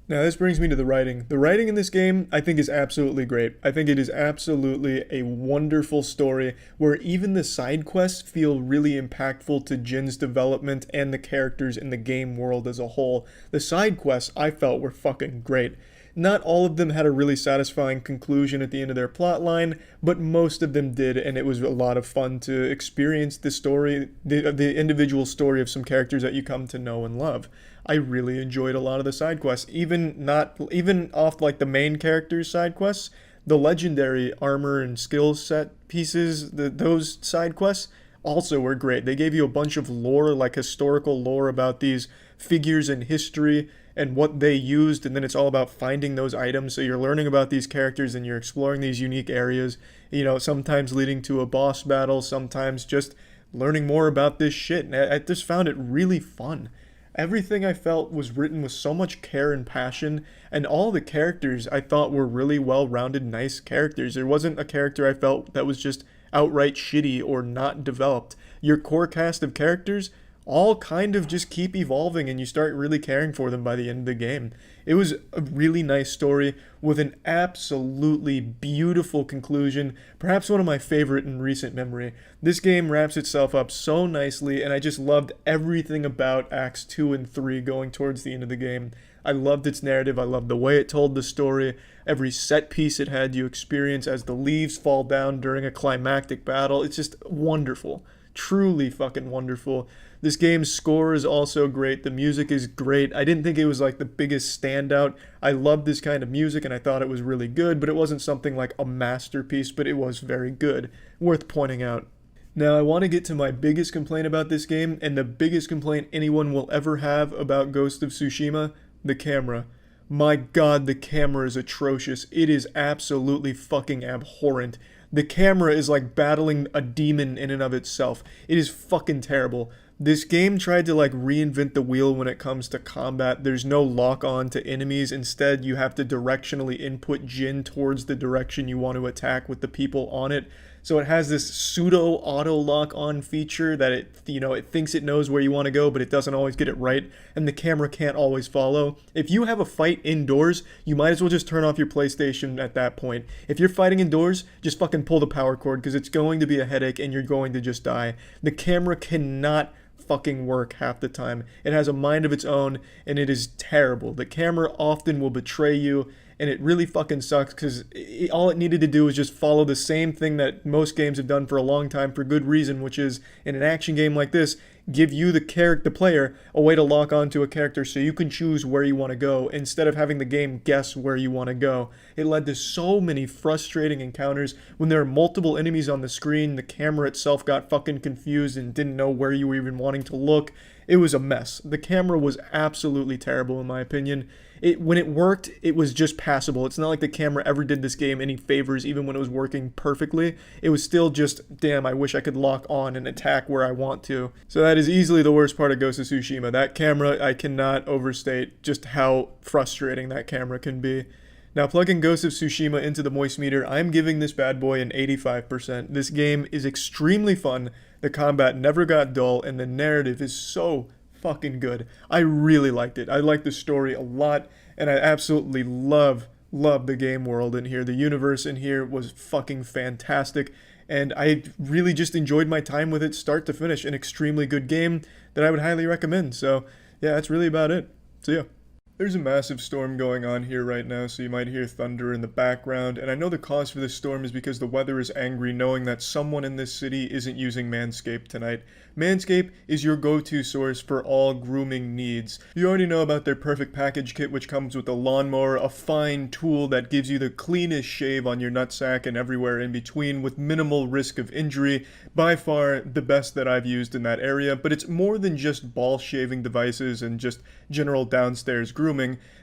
Now, this brings me to the writing. The writing in this game, I think, is absolutely great. I think it is absolutely a wonderful story where even the side quests feel really impactful to Jin's development and the characters in the game world as a whole. The side quests, I felt, were fucking great. Not all of them had a really satisfying conclusion at the end of their plot line, but most of them did, and it was a lot of fun to experience the story, the individual story of some characters that you come to know and love. I really enjoyed a lot of the side quests, even off like the main characters' side quests. The legendary armor and skill set pieces, those side quests, also were great. They gave you a bunch of lore, like historical lore about these figures in history and what they used, and then it's all about finding those items. So you're learning about these characters and you're exploring these unique areas, you know, sometimes leading to a boss battle, sometimes just learning more about this shit. And I just found it really fun. Everything I felt was written with so much care and passion, and all the characters I thought were really well-rounded, nice characters. There wasn't a character I felt that was just outright shitty or not developed. Your core cast of characters all kind of just keep evolving and you start really caring for them by the end of the game. It was a really nice story with an absolutely beautiful conclusion, perhaps one of my favorite in recent memory. This game wraps itself up so nicely, and I just loved everything about Acts 2 and 3 going towards the end of the game. I loved its narrative, I loved the way it told the story, every set piece it had you experience as the leaves fall down during a climactic battle. It's just wonderful. Truly fucking wonderful. This game's score is also great. The music is great. I didn't think it was like the biggest standout. I loved this kind of music and I thought it was really good, but it wasn't something like a masterpiece, but it was very good. Worth pointing out. Now, I want to get to my biggest complaint about this game, and the biggest complaint anyone will ever have about Ghost of Tsushima: the camera. My god, the camera is atrocious. It is absolutely fucking abhorrent. The camera is like battling a demon in and of itself. It is fucking terrible. This game tried to like reinvent the wheel when it comes to combat. There's no lock on to enemies. Instead, you have to directionally input Jin towards the direction you want to attack with the people on it. So it has this pseudo auto lock on feature that it thinks it knows where you want to go, but it doesn't always get it right, and the camera can't always follow. If you have a fight indoors, you might as well just turn off your PlayStation at that point. If you're fighting indoors, just fucking pull the power cord, because it's going to be a headache and you're going to just die. The camera cannot fucking work half the time. It has a mind of its own, and it is terrible. The camera often will betray you, and it really fucking sucks, because all it needed to do was just follow the same thing that most games have done for a long time for good reason, which is, in an action game like this, give you the player a way to lock onto a character so you can choose where you want to go instead of having the game guess where you want to go. It led to so many frustrating encounters when there are multiple enemies on the screen. The camera itself got fucking confused and didn't know where you were even wanting to look. It was a mess. The camera was absolutely terrible in my opinion. When it worked, it was just passable. It's not like the camera ever did this game any favors, even when it was working perfectly. It was still just, damn, I wish I could lock on and attack where I want to. So that is easily the worst part of Ghost of Tsushima. That camera, I cannot overstate just how frustrating that camera can be. Now, plugging Ghost of Tsushima into the moistmeter, I'm giving this bad boy an 85%. This game is extremely fun, the combat never got dull, and the narrative is so fucking good. I really liked it. I liked the story a lot, and I absolutely love the game world in here. The universe in here was fucking fantastic, and I really just enjoyed my time with it start to finish. An extremely good game that I would highly recommend. So yeah, that's really about it. So yeah. There's a massive storm going on here right now, so you might hear thunder in the background, and I know the cause for this storm is because the weather is angry knowing that someone in this city isn't using Manscaped tonight. Manscaped is your go-to source for all grooming needs. You already know about their Perfect Package Kit, which comes with a lawnmower, a fine tool that gives you the cleanest shave on your nutsack and everywhere in between with minimal risk of injury. By far the best that I've used in that area, but it's more than just ball shaving devices and just general downstairs grooming.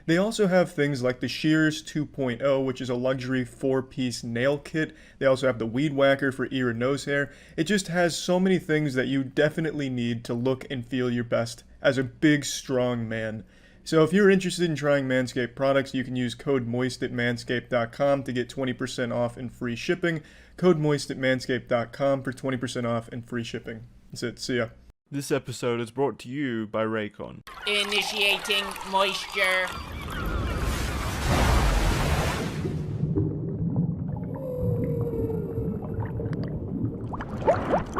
They also have things like the Shears 2.0, which is a luxury 4-piece nail kit. They also have the Weed Whacker for ear and nose hair. It just has so many things that you definitely need to look and feel your best as a big, strong man. So if you're interested in trying Manscaped products, you can use code MOIST at manscaped.com to get 20% off and free shipping. Code MOIST at manscaped.com for 20% off and free shipping. That's it. See ya. This episode is brought to you by Raycon. Initiating moisture.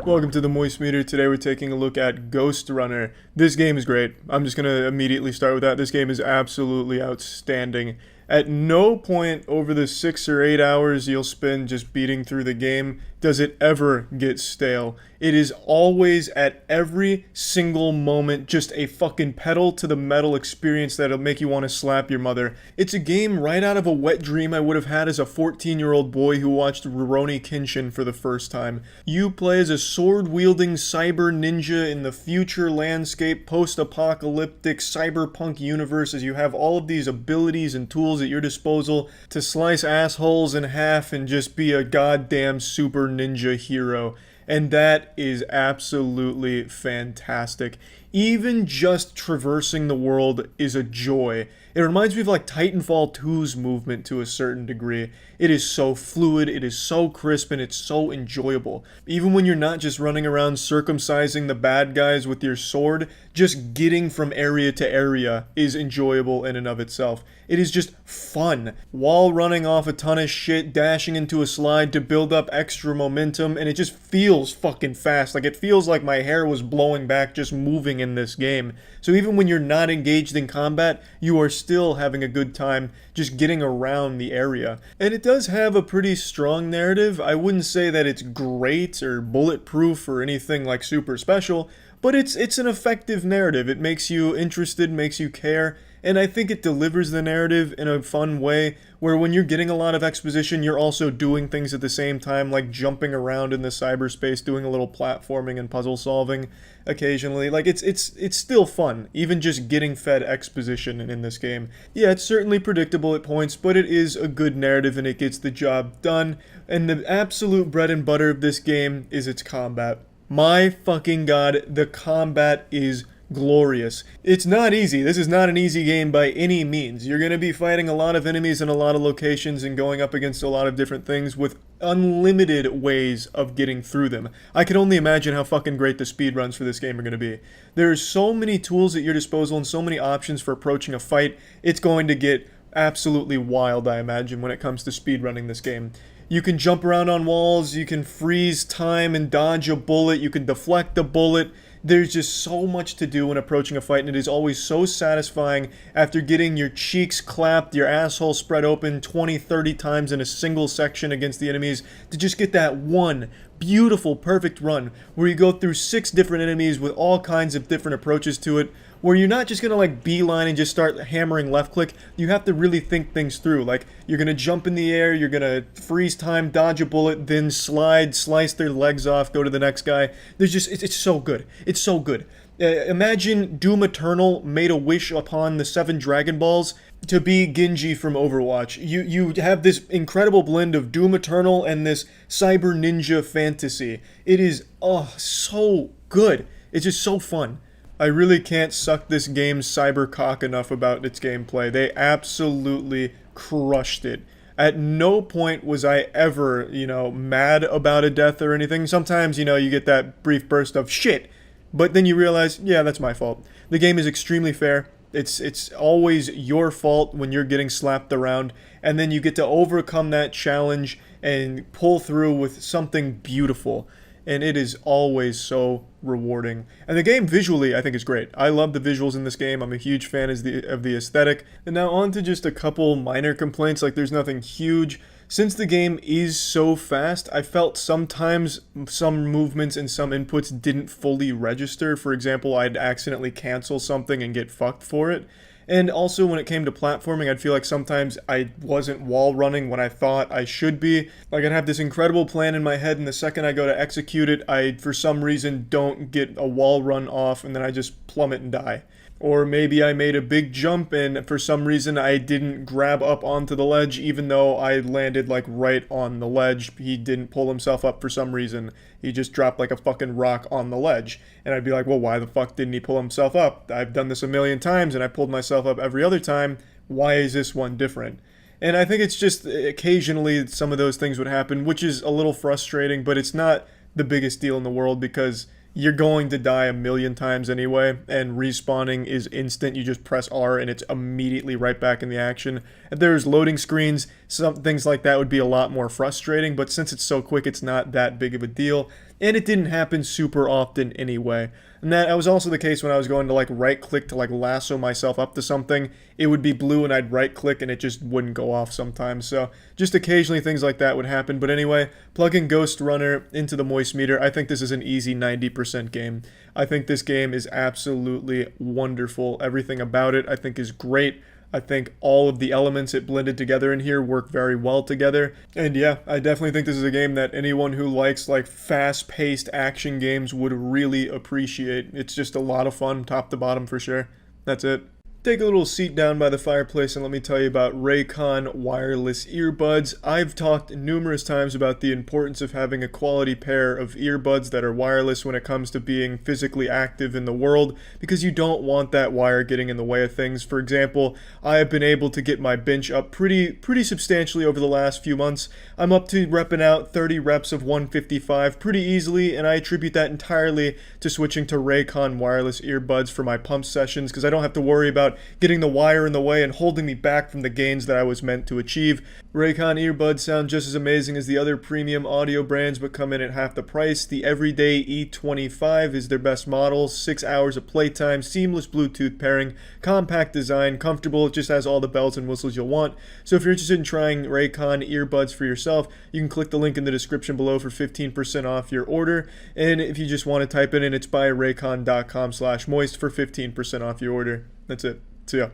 Welcome to the moistmeter. Today we're taking a look at Ghost Runner. This game is great. I'm just going to immediately start with that. This game is absolutely outstanding. At no point over the 6 or 8 hours you'll spend just beating through the game does it ever get stale. It is always, at every single moment, just a fucking pedal to the metal experience that'll make you want to slap your mother. It's a game right out of a wet dream I would have had as a 14-year-old boy who watched Rurouni Kenshin for the first time. You play as a sword-wielding cyber ninja in the future landscape, post-apocalyptic cyberpunk universe, as you have all of these abilities and tools at your disposal to slice assholes in half and just be a goddamn super ninja hero. And that is absolutely fantastic. Even just traversing the world is a joy. It reminds me of like Titanfall 2's movement to a certain degree. It is so fluid, it is so crisp, and it's so enjoyable. Even when you're not just running around circumcising the bad guys with your sword, just getting from area to area is enjoyable in and of itself. It is just fun. While running off a ton of shit, dashing into a slide to build up extra momentum, and it just feels fucking fast. Like, it feels like my hair was blowing back just moving in this game. So even when you're not engaged in combat, you are still having a good time just getting around the area. And it does have a pretty strong narrative. I wouldn't say that it's great or bulletproof or anything like super special, but it's an effective narrative. It makes you interested, makes you care, and I think it delivers the narrative in a fun way where when you're getting a lot of exposition, you're also doing things at the same time, like jumping around in the cyberspace, doing a little platforming and puzzle solving occasionally. Like, it's still fun, even just getting fed exposition in this game. Yeah, it's certainly predictable at points, but it is a good narrative and it gets the job done. And the absolute bread and butter of this game is its combat. My fucking god, the combat is glorious. It's not easy. This is not an easy game by any means. You're going to be fighting a lot of enemies in a lot of locations and going up against a lot of different things with unlimited ways of getting through them. I can only imagine how fucking great the speedruns for this game are going to be. There's so many tools at your disposal and so many options for approaching a fight. It's going to get absolutely wild, I imagine, when it comes to speedrunning this game. You can jump around on walls, you can freeze time and dodge a bullet, you can deflect a bullet. There's just so much to do when approaching a fight, and it is always so satisfying after getting your cheeks clapped, your asshole spread open 20, 30 times in a single section against the enemies, to just get that one beautiful, perfect run where you go through 6 different enemies with all kinds of different approaches to it, where you're not just gonna like beeline and just start hammering left click. You have to really think things through. Like, you're gonna jump in the air, you're gonna freeze time, dodge a bullet, then slide, slice their legs off, go to the next guy. There's just, it's so good. It's so good. Imagine Doom Eternal made a wish upon the 7 Dragon Balls to be Genji from Overwatch. You have this incredible blend of Doom Eternal and this cyber ninja fantasy. It is, oh, so good. It's just so fun. I really can't suck this game's cyber cock enough about its gameplay. They absolutely crushed it. At no point was I ever, mad about a death or anything. Sometimes, you get that brief burst of shit, but then you realize, yeah, that's my fault. The game is extremely fair. It's always your fault when you're getting slapped around, and then you get to overcome that challenge and pull through with something beautiful. And it is always so rewarding. And the game visually, I think, is great. I love the visuals in this game. I'm a huge fan of the aesthetic. And now on to just a couple minor complaints, like there's nothing huge. Since the game is so fast, I felt sometimes some movements and some inputs didn't fully register. For example, I'd accidentally cancel something and get fucked for it. And also when it came to platforming, I'd feel like sometimes I wasn't wall running when I thought I should be. Like, I'd have this incredible plan in my head, and the second I go to execute it, I, for some reason, don't get a wall run off, and then I just plummet and die. Or maybe I made a big jump and for some reason I didn't grab up onto the ledge even though I landed like right on the ledge. He didn't pull himself up for some reason. He just dropped like a fucking rock on the ledge. And I'd be like, well, why the fuck didn't he pull himself up? I've done this a million times and I pulled myself up every other time. Why is this one different? And I think it's just occasionally some of those things would happen, which is a little frustrating, but it's not the biggest deal in the world because you're going to die a million times anyway, and respawning is instant. You just press R and it's immediately right back in the action. If there's loading screens, some things like that would be a lot more frustrating, but since it's so quick, it's not that big of a deal. and it didn't happen super often anyway. And that was also the case when I was going to like right click to like lasso myself up to something. It would be blue and I'd right click and it just wouldn't go off sometimes. So just occasionally things like that would happen. But anyway, plugging Ghost Runner into the moistmeter, I think this is an easy 90% game. I think this game is absolutely wonderful. Everything about it I think is great. I think all of the elements it blended together in here work very well together. And yeah, I definitely think this is a game that anyone who likes like fast-paced action games would really appreciate. It's just a lot of fun, top to bottom for sure. That's it. Take a little seat down by the fireplace and let me tell you about Raycon wireless earbuds. I've talked numerous times about the importance of having a quality pair of earbuds that are wireless when it comes to being physically active in the world, because you don't want that wire getting in the way of things. For example, I have been able to get my bench up pretty substantially over the last few months. I'm up to repping out 30 reps of 155 pretty easily, and I attribute that entirely to switching to Raycon wireless earbuds for my pump sessions, because I don't have to worry about getting the wire in the way and holding me back from the gains that I was meant to achieve. Raycon earbuds sound just as amazing as the other premium audio brands, but come in at half the price. The Everyday E25 is their best model, 6 hours of playtime, seamless Bluetooth pairing, compact design, comfortable, it just has all the bells and whistles you'll want. So if you're interested in trying Raycon earbuds for yourself, you can click the link in the description below for 15% off your order. And if you just want to type it in, it's buyraycon.com/moist for 15% off your order. That's it. See ya.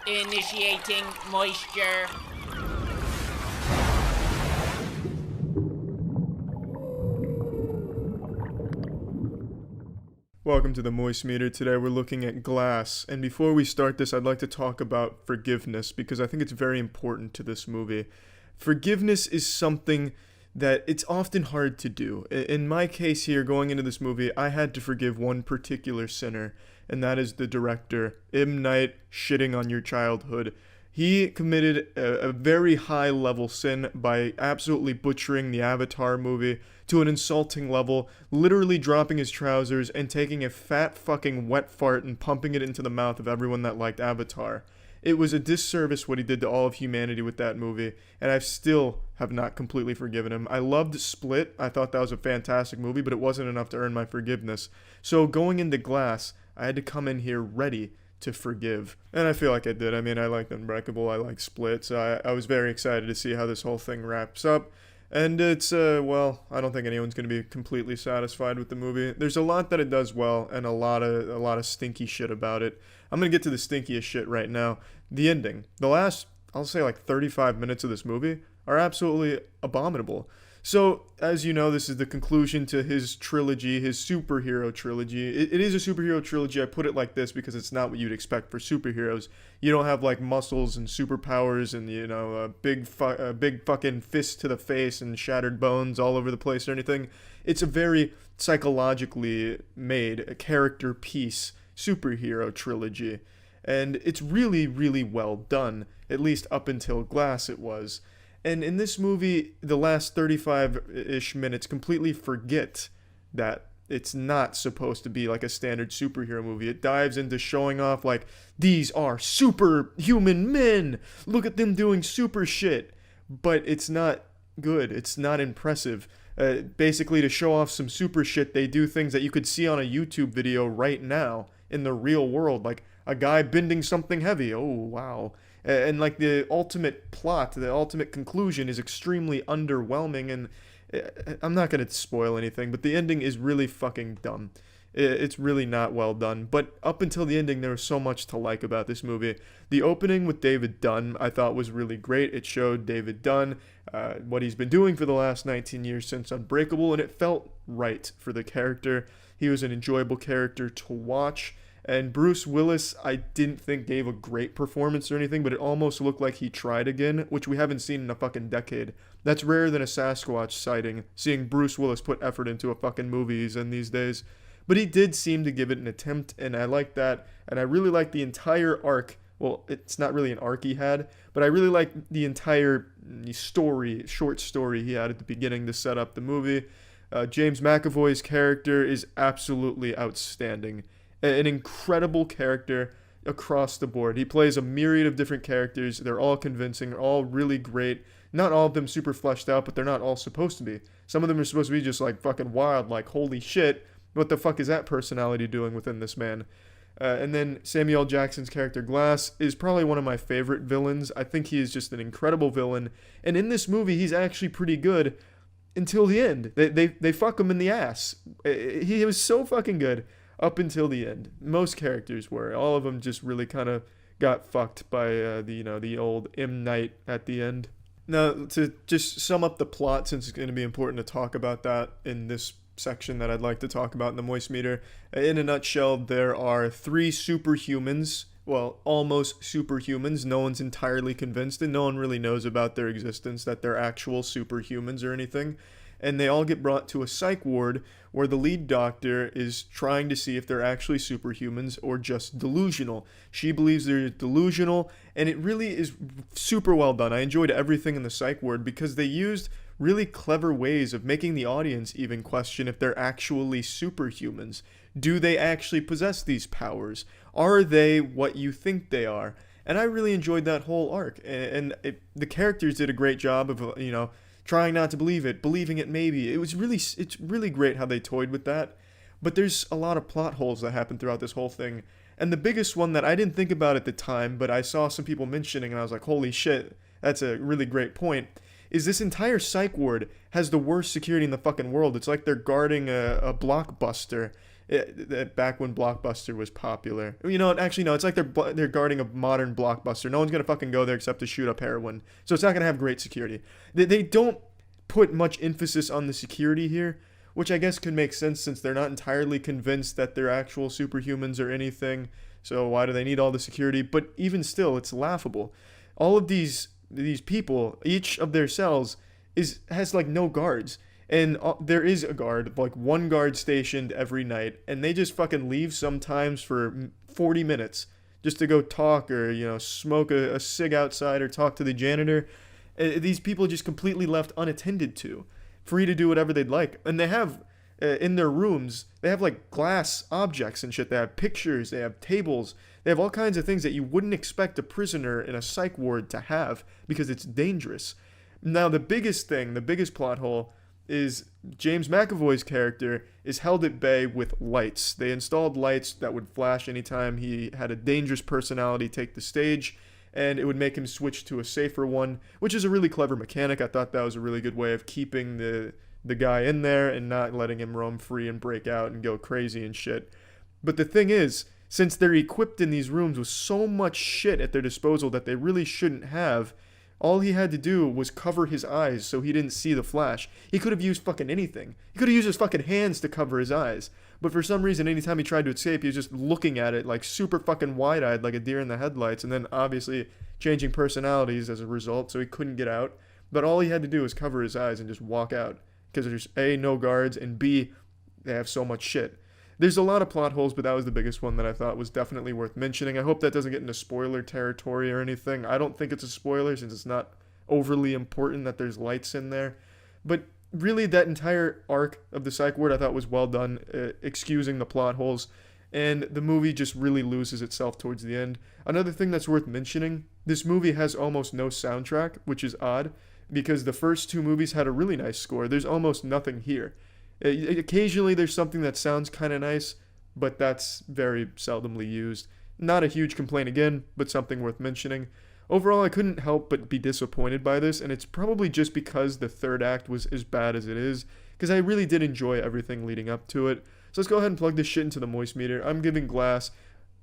Initiating moisture. Welcome to the moistmeter. Today we're looking at glass. And before we start this, I'd like to talk about forgiveness, because I think it's very important to this movie. Forgiveness is something that it's often hard to do. In my case here, going into this movie, I had to forgive one particular sinner, and that is the director, M. Night, shitting on your childhood. He committed a very high-level sin by absolutely butchering the Avatar movie to an insulting level, literally dropping his trousers and taking a fat fucking wet fart and pumping it into the mouth of everyone that liked Avatar. It was a disservice what he did to all of humanity with that movie, and I still have not completely forgiven him. I loved Split. I thought that was a fantastic movie, but it wasn't enough to earn my forgiveness. So going into Glass, I had to come in here ready to forgive. And I feel like I did. I mean, I liked Unbreakable, I liked Split, so I was very excited to see how this whole thing wraps up. And it's, well, I don't think anyone's going to be completely satisfied with the movie. There's a lot that it does well, and a lot of stinky shit about it. I'm going to get to the stinkiest shit right now. The ending. The last, I'll say like 35 minutes of this movie are absolutely abominable. So, as you know, this is the conclusion to his trilogy, his superhero trilogy. It is a superhero trilogy. I put it like this because it's not what you'd expect for superheroes. You don't have like muscles and superpowers and, you know, a big fucking fist to the face and shattered bones all over the place or anything. It's a very psychologically made, a character piece superhero trilogy. And it's really, really well done, at least up until Glass it was. And in this movie, the last 35-ish minutes completely forget that it's not supposed to be like a standard superhero movie. It dives into showing off like, these are superhuman men! Look at them doing super shit! But it's not good. It's not impressive. Basically, to show off some super shit, they do things that you could see on a YouTube video right now in the real world. Like, a guy bending something heavy. Oh, wow. And like the ultimate plot, the ultimate conclusion is extremely underwhelming, and I'm not going to spoil anything, but the ending is really fucking dumb. It's really not well done, but up until the ending, there was so much to like about this movie. The opening with David Dunn, I thought was really great. It showed David Dunn, what he's been doing for the last 19 years since Unbreakable, and it felt right for the character. He was an enjoyable character to watch. And Bruce Willis, I didn't think gave a great performance or anything, but it almost looked like he tried again, which we haven't seen in a fucking decade. That's rarer than a Sasquatch sighting, seeing Bruce Willis put effort into a fucking movies in these days. But he did seem to give it an attempt, and I like that. And I really like the entire arc. Well, it's not really an arc he had, but I really like the entire short story he had at the beginning to set up the movie. James McAvoy's character is absolutely outstanding. An incredible character across the board. He plays a myriad of different characters. They're all convincing. They're all really great. Not all of them super fleshed out, but they're not all supposed to be. Some of them are supposed to be just like fucking wild, like holy shit, what the fuck is that personality doing within this man? And then Samuel L. Jackson's character Glass is probably one of my favorite villains. I think he is just an incredible villain. And in this movie, he's actually pretty good until the end. They fuck him in the ass. He was so fucking good up until the end. Most characters were. All of them just really kind of got fucked by the old M. Night at the end. Now, to just sum up the plot, since it's going to be important to talk about that in this section that I'd like to talk about in the moistmeter. In a nutshell, there are 3 superhumans, well, almost superhumans. No one's entirely convinced, and no one really knows about their existence, that they're actual superhumans or anything. And they all get brought to a psych ward where the lead doctor is trying to see if they're actually superhumans or just delusional. She believes they're delusional, and it really is super well done. I enjoyed everything in the psych ward because they used really clever ways of making the audience even question if they're actually superhumans. Do they actually possess these powers? Are they what you think they are? And I really enjoyed that whole arc. And the characters did a great job of, trying not to believe it, believing it maybe. It's really great how they toyed with that. But there's a lot of plot holes that happen throughout this whole thing. And the biggest one that I didn't think about at the time, but I saw some people mentioning, and I was like, holy shit, that's a really great point, is this entire psych ward has the worst security in the fucking world. It's like they're guarding a Blockbuster. Back when Blockbuster was popular. Actually, no, it's like they're guarding a modern Blockbuster. No one's going to fucking go there except to shoot up heroin. So it's not going to have great security. They don't put much emphasis on the security here, which I guess could make sense since they're not entirely convinced that they're actual superhumans or anything. So why do they need all the security? But even still, it's laughable. All of these people, each of their cells has like no guards. And there is a guard, like one guard stationed every night, and they just fucking leave sometimes for 40 minutes just to go talk or, smoke a cig outside or talk to the janitor. These people just completely left unattended to, free to do whatever they'd like. And they have, in their rooms, they have like glass objects and shit. They have pictures, they have tables, they have all kinds of things that you wouldn't expect a prisoner in a psych ward to have because it's dangerous. Now, the biggest plot hole is James McAvoy's character is held at bay with lights. They installed lights that would flash anytime he had a dangerous personality take the stage, and it would make him switch to a safer one, which is a really clever mechanic. I thought that was a really good way of keeping the guy in there and not letting him roam free and break out and go crazy and shit. But the thing is, since they're equipped in these rooms with so much shit at their disposal that they really shouldn't have, all he had to do was cover his eyes so he didn't see the flash. He could have used fucking anything. He could have used his fucking hands to cover his eyes. But for some reason, anytime he tried to escape, he was just looking at it like super fucking wide-eyed like a deer in the headlights, and then obviously changing personalities as a result, so he couldn't get out. But all he had to do was cover his eyes and just walk out. Because there's A, no guards, and B, they have so much shit. There's a lot of plot holes, but that was the biggest one that I thought was definitely worth mentioning. I hope that doesn't get into spoiler territory or anything. I don't think it's a spoiler since it's not overly important that there's lights in there. But really, that entire arc of the psych ward I thought was well done, excusing the plot holes. And the movie just really loses itself towards the end. Another thing that's worth mentioning, this movie has almost no soundtrack, which is odd, because the first 2 movies had a really nice score. There's almost nothing here. Occasionally there's something that sounds kind of nice, but that's very seldomly used. Not a huge complaint again, but something worth mentioning. Overall, I couldn't help but be disappointed by this, and it's probably just because the third act was as bad as it is, because I really did enjoy everything leading up to it. So let's go ahead and plug this shit into the moist meter. I'm giving Glass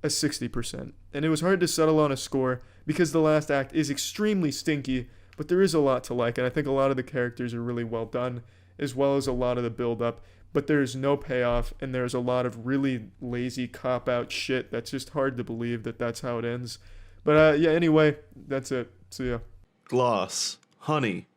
a 60%, and it was hard to settle on a score because the last act is extremely stinky, but there is a lot to like, and I think a lot of the characters are really well done, as well as a lot of the build-up, but there's no payoff, and there's a lot of really lazy cop-out shit that's just hard to believe that that's how it ends. But anyway, that's it. See ya. Glass, honey.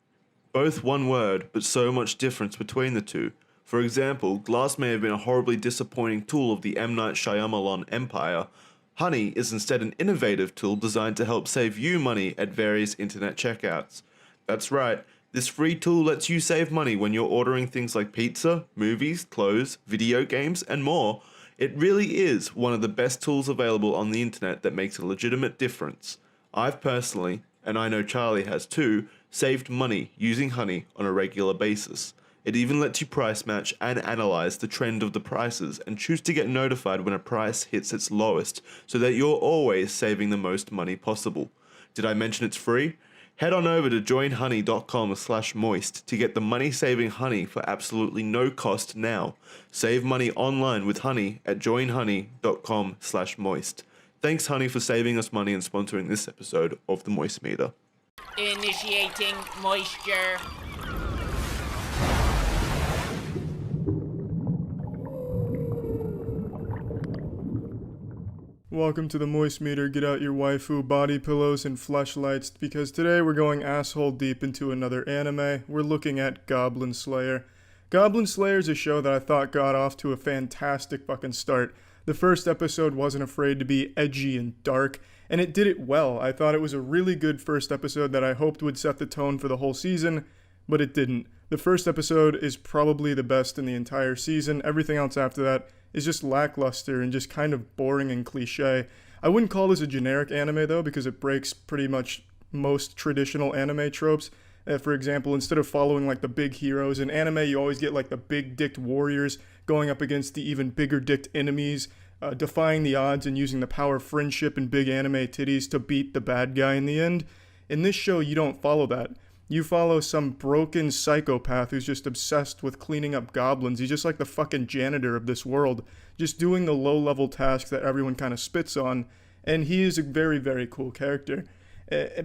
Both one word, but so much difference between the two. For example, Glass may have been a horribly disappointing tool of the M. Night Shyamalan empire. Honey is instead an innovative tool designed to help save you money at various internet checkouts. That's right. This free tool lets you save money when you're ordering things like pizza, movies, clothes, video games, and more. It really is one of the best tools available on the internet that makes a legitimate difference. I've personally, and I know Charlie has too, saved money using Honey on a regular basis. It even lets you price match and analyze the trend of the prices and choose to get notified when a price hits its lowest so that you're always saving the most money possible. Did I mention it's free? Head on over to joinhoney.com/moist to get the money-saving Honey for absolutely no cost now. Save money online with Honey at joinhoney.com/moist. Thanks Honey for saving us money and sponsoring this episode of the Moist Meter. Initiating moisture. Welcome to the Moist Meter. Get out your waifu body pillows and fleshlights because today we're going asshole deep into another anime. We're looking at Goblin Slayer. Goblin Slayer is a show that I thought got off to a fantastic fucking start. The first episode wasn't afraid to be edgy and dark, and it did it well. I thought it was a really good first episode that I hoped would set the tone for the whole season, but it didn't. The first episode is probably the best in the entire season. Everything else after that is just lackluster and just kind of boring and cliche. I wouldn't call this a generic anime though, because it breaks pretty much most traditional anime tropes. For example, instead of following like the big heroes in anime, you always get like the big-dicked warriors going up against the even bigger-dicked enemies, defying the odds and using the power of friendship and big anime titties to beat the bad guy in the end. In this show, you don't follow that. You follow some broken psychopath who's just obsessed with cleaning up goblins. He's just like the fucking janitor of this world, just doing the low-level tasks that everyone kind of spits on, and he is a very, very cool character.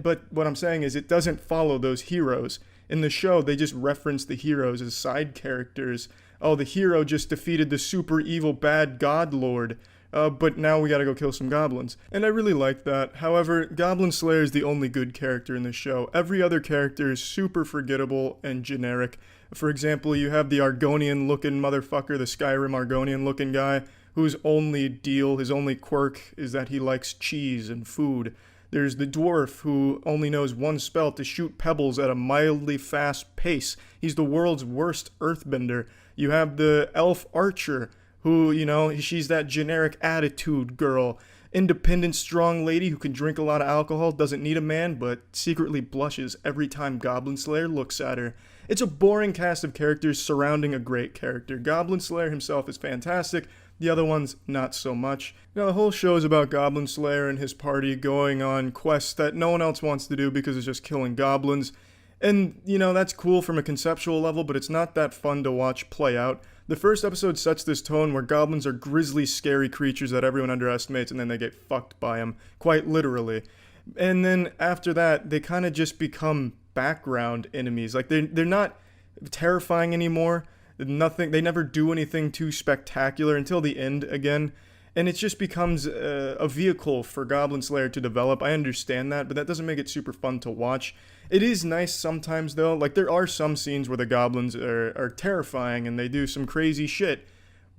But what I'm saying is it doesn't follow those heroes. In the show, they just reference the heroes as side characters. Oh, the hero just defeated the super evil bad god lord. But now we gotta go kill some goblins. And I really like that. However, Goblin Slayer is the only good character in the show. Every other character is super forgettable and generic. For example, you have the Argonian-looking motherfucker, the Skyrim Argonian-looking guy, whose only deal, his only quirk, is that he likes cheese and food. There's the dwarf, who only knows one spell to shoot pebbles at a mildly fast pace. He's the world's worst earthbender. You have the elf archer, who, you know, she's that generic attitude girl. Independent, strong lady who can drink a lot of alcohol, doesn't need a man, but secretly blushes every time Goblin Slayer looks at her. It's a boring cast of characters surrounding a great character. Goblin Slayer himself is fantastic, the other ones not so much. Now, the whole show is about Goblin Slayer and his party going on quests that no one else wants to do because it's just killing goblins. And, you know, that's cool from a conceptual level, but it's not that fun to watch play out. The first episode sets this tone where goblins are grisly, scary creatures that everyone underestimates, and then they get fucked by them, quite literally. And then after that, they kind of just become background enemies. Like, they're not terrifying anymore. They never do anything too spectacular until the end again. And it just becomes a vehicle for Goblin Slayer to develop. I understand that, but that doesn't make it super fun to watch. It is nice sometimes, though. Like, there are some scenes where the goblins are terrifying and they do some crazy shit,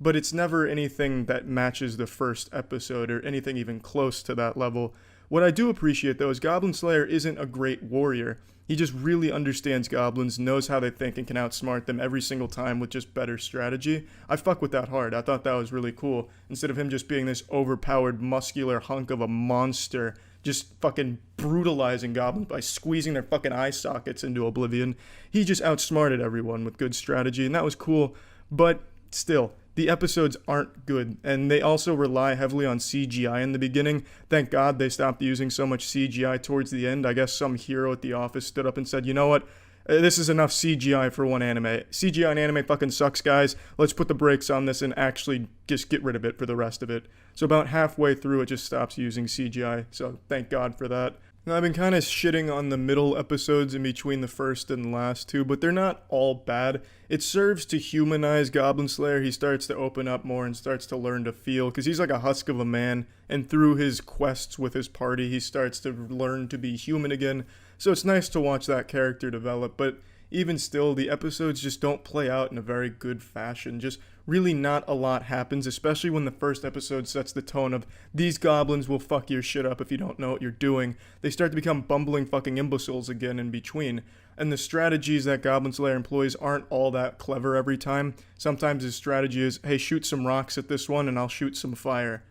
but it's never anything that matches the first episode or anything even close to that level. What I do appreciate, though, is Goblin Slayer isn't a great warrior. He just really understands goblins, knows how they think, and can outsmart them every single time with just better strategy. I fuck with that hard. I thought that was really cool. Instead of him just being this overpowered, muscular hunk of a monster, just fucking brutalizing goblins by squeezing their fucking eye sockets into oblivion, he just outsmarted everyone with good strategy, and that was cool. But still, the episodes aren't good, and they also rely heavily on CGI in the beginning. Thank God they stopped using so much CGI towards the end. I guess some hero at the office stood up and said, you know what? This is enough CGI for one anime. CGI in anime fucking sucks, guys. Let's put the brakes on this and actually just get rid of it for the rest of it. So about halfway through, it just stops using CGI, so thank God for that. Now, I've been kind of shitting on the middle episodes in between the first and last two, but they're not all bad. It serves to humanize Goblin Slayer. He starts to open up more and starts to learn to feel, because he's like a husk of a man, and through his quests with his party, he starts to learn to be human again. So it's nice to watch that character develop, but even still, the episodes just don't play out in a very good fashion. Just really not a lot happens, especially when the first episode sets the tone of, these goblins will fuck your shit up if you don't know what you're doing. They start to become bumbling fucking imbeciles again in between. And the strategies that Goblin Slayer employs aren't all that clever every time. Sometimes his strategy is, hey, shoot some rocks at this one and I'll shoot some fire.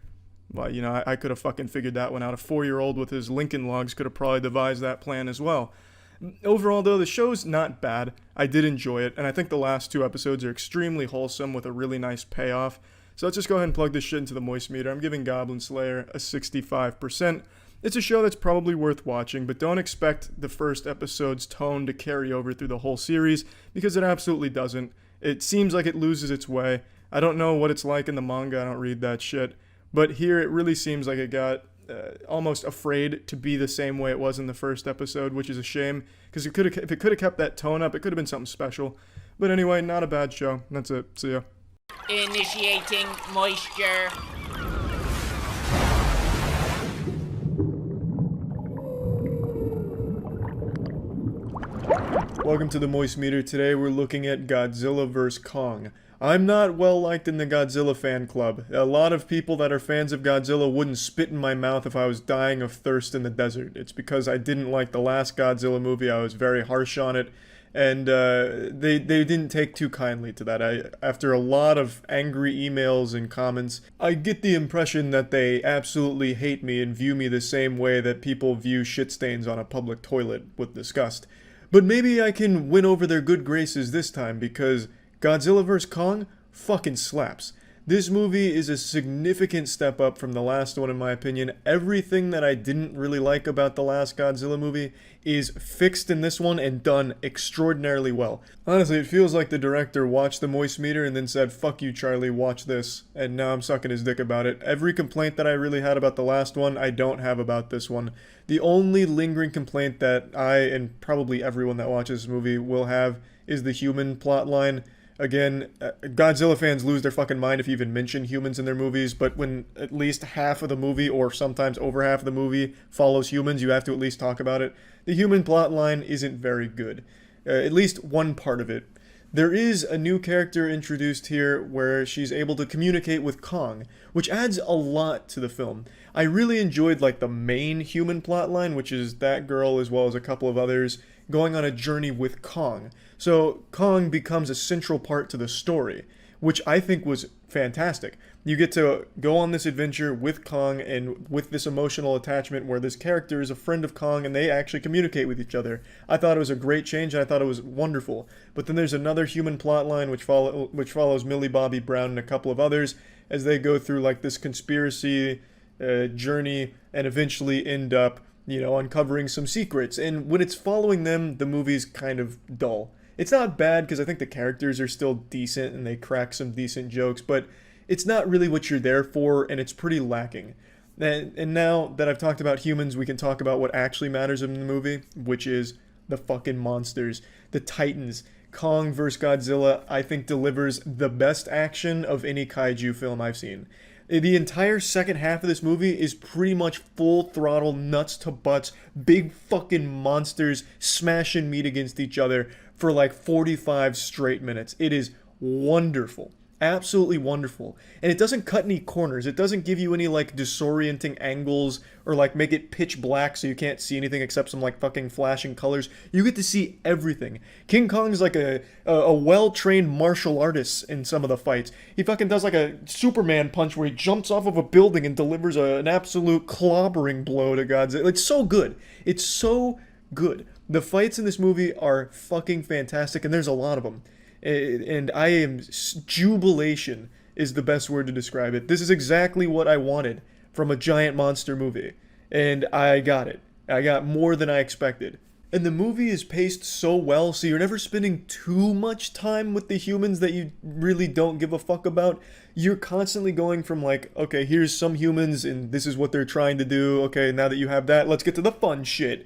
Well, you know, I could have fucking figured that one out. A 4-year-old with his Lincoln Logs could have probably devised that plan as well. Overall, though, the show's not bad. I did enjoy it, and I think the last 2 episodes are extremely wholesome with a really nice payoff. So let's just go ahead and plug this shit into the moist meter. I'm giving Goblin Slayer a 65%. It's a show that's probably worth watching, but don't expect the first episode's tone to carry over through the whole series, because it absolutely doesn't. It seems like it loses its way. I don't know what it's like in the manga, I don't read that shit. But here it really seems like it got almost afraid to be the same way it was in the first episode, which is a shame, because if it could have kept that tone up, it could have been something special. But anyway, not a bad show. That's it. See ya. Initiating moisture. Welcome to the Moist Meter. Today we're looking at Godzilla vs. Kong. I'm not well liked in the Godzilla fan club. A lot of people that are fans of Godzilla wouldn't spit in my mouth if I was dying of thirst in the desert. It's because I didn't like the last Godzilla movie. I was very harsh on it, and they didn't take too kindly to that. After a lot of angry emails and comments, I get the impression that they absolutely hate me and view me the same way that people view shit stains on a public toilet with disgust. But maybe I can win over their good graces this time, because Godzilla vs. Kong fucking slaps. This movie is a significant step up from the last one in my opinion. Everything that I didn't really like about the last Godzilla movie is fixed in this one and done extraordinarily well. Honestly, it feels like the director watched the Moist Meter and then said, "Fuck you, Charlie, watch this." And now I'm sucking his dick about it. Every complaint that I really had about the last one, I don't have about this one. The only lingering complaint that I, and probably everyone that watches this movie, will have is the human plotline. Again, Godzilla fans lose their fucking mind if you even mention humans in their movies, but when at least half of the movie, or sometimes over half of the movie, follows humans, you have to at least talk about it. The human plotline isn't very good. At least one part of it. There is a new character introduced here where she's able to communicate with Kong, which adds a lot to the film. I really enjoyed like the main human plotline, which is that girl as well as a couple of others going on a journey with Kong. So Kong becomes a central part to the story, which I think was fantastic. You get to go on this adventure with Kong and with this emotional attachment where this character is a friend of Kong and they actually communicate with each other. I thought it was a great change and I thought it was wonderful. But then there's another human plotline which follows Millie Bobby Brown and a couple of others as they go through like this conspiracy journey and eventually end up, uncovering some secrets. And when it's following them, the movie's kind of dull. It's not bad because I think the characters are still decent and they crack some decent jokes, but it's not really what you're there for, and it's pretty lacking. And now that I've talked about humans, we can talk about what actually matters in the movie, which is the fucking monsters, the titans. Kong vs. Godzilla, I think, delivers the best action of any kaiju film I've seen. The entire second half of this movie is pretty much full throttle, nuts to butts, big fucking monsters smashing meat against each other for like 45 straight minutes. It is wonderful. Absolutely wonderful. And it doesn't cut any corners. It doesn't give you any like disorienting angles or like make it pitch black so you can't see anything except some like fucking flashing colors. You get to see everything. King Kong's like a well-trained martial artist in some of the fights. He fucking does like a Superman punch where he jumps off of a building and delivers an absolute clobbering blow to Godzilla. It's so good. It's so good. The fights in this movie are fucking fantastic, and there's a lot of them. And I am, jubilation is the best word to describe it. This is exactly what I wanted from a giant monster movie. And I got it. I got more than I expected. And the movie is paced so well, so you're never spending too much time with the humans that you really don't give a fuck about. You're constantly going from like, okay, here's some humans and this is what they're trying to do. Okay, now that you have that, let's get to the fun shit.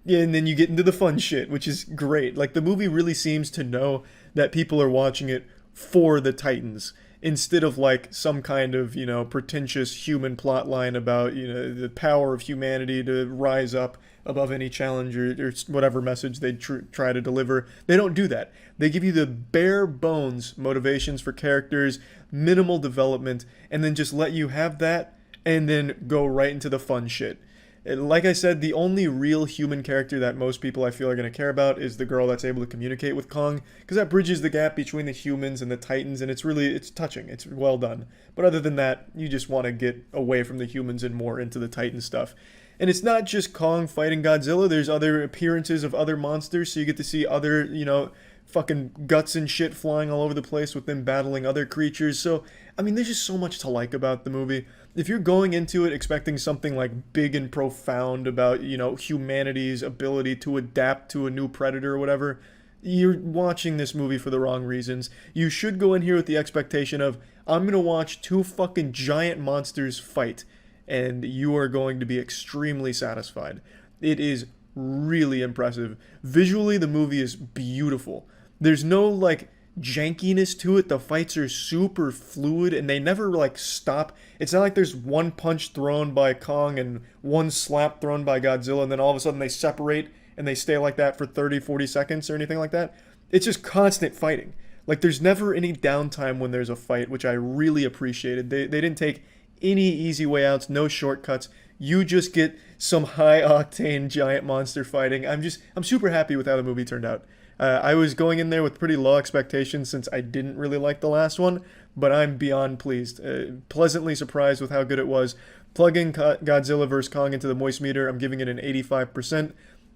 And then you get into the fun shit, which is great. Like, the movie really seems to know that people are watching it for the Titans, instead of like some kind of, pretentious human plotline about, the power of humanity to rise up above any challenge or whatever message they try to deliver. They don't do that. They give you the bare bones motivations for characters, minimal development, and then just let you have that and then go right into the fun shit. Like I said, the only real human character that most people I feel are going to care about is the girl that's able to communicate with Kong, because that bridges the gap between the humans and the Titans, and it's touching. It's well done. But other than that, you just want to get away from the humans and more into the Titan stuff. And it's not just Kong fighting Godzilla. There's other appearances of other monsters, so you get to see other, fucking guts and shit flying all over the place with them battling other creatures. So, I mean, there's just so much to like about the movie. If you're going into it expecting something like big and profound about, humanity's ability to adapt to a new predator or whatever, you're watching this movie for the wrong reasons. You should go in here with the expectation of, I'm gonna watch two fucking giant monsters fight, and you are going to be extremely satisfied. It is really impressive. Visually, the movie is beautiful. There's no, jankiness to it. The fights are super fluid, and they never, stop. It's not like there's one punch thrown by Kong and one slap thrown by Godzilla, and then all of a sudden they separate, and they stay like that for 30, 40 seconds or anything like that. It's just constant fighting. There's never any downtime when there's a fight, which I really appreciated. They didn't take any easy way outs, no shortcuts. You just get some high-octane giant monster fighting. I'm super happy with how the movie turned out. I was going in there with pretty low expectations since I didn't really like the last one, but I'm beyond pleased. Pleasantly surprised with how good it was. Plugging Godzilla vs. Kong into the moistmeter, I'm giving it an 85%.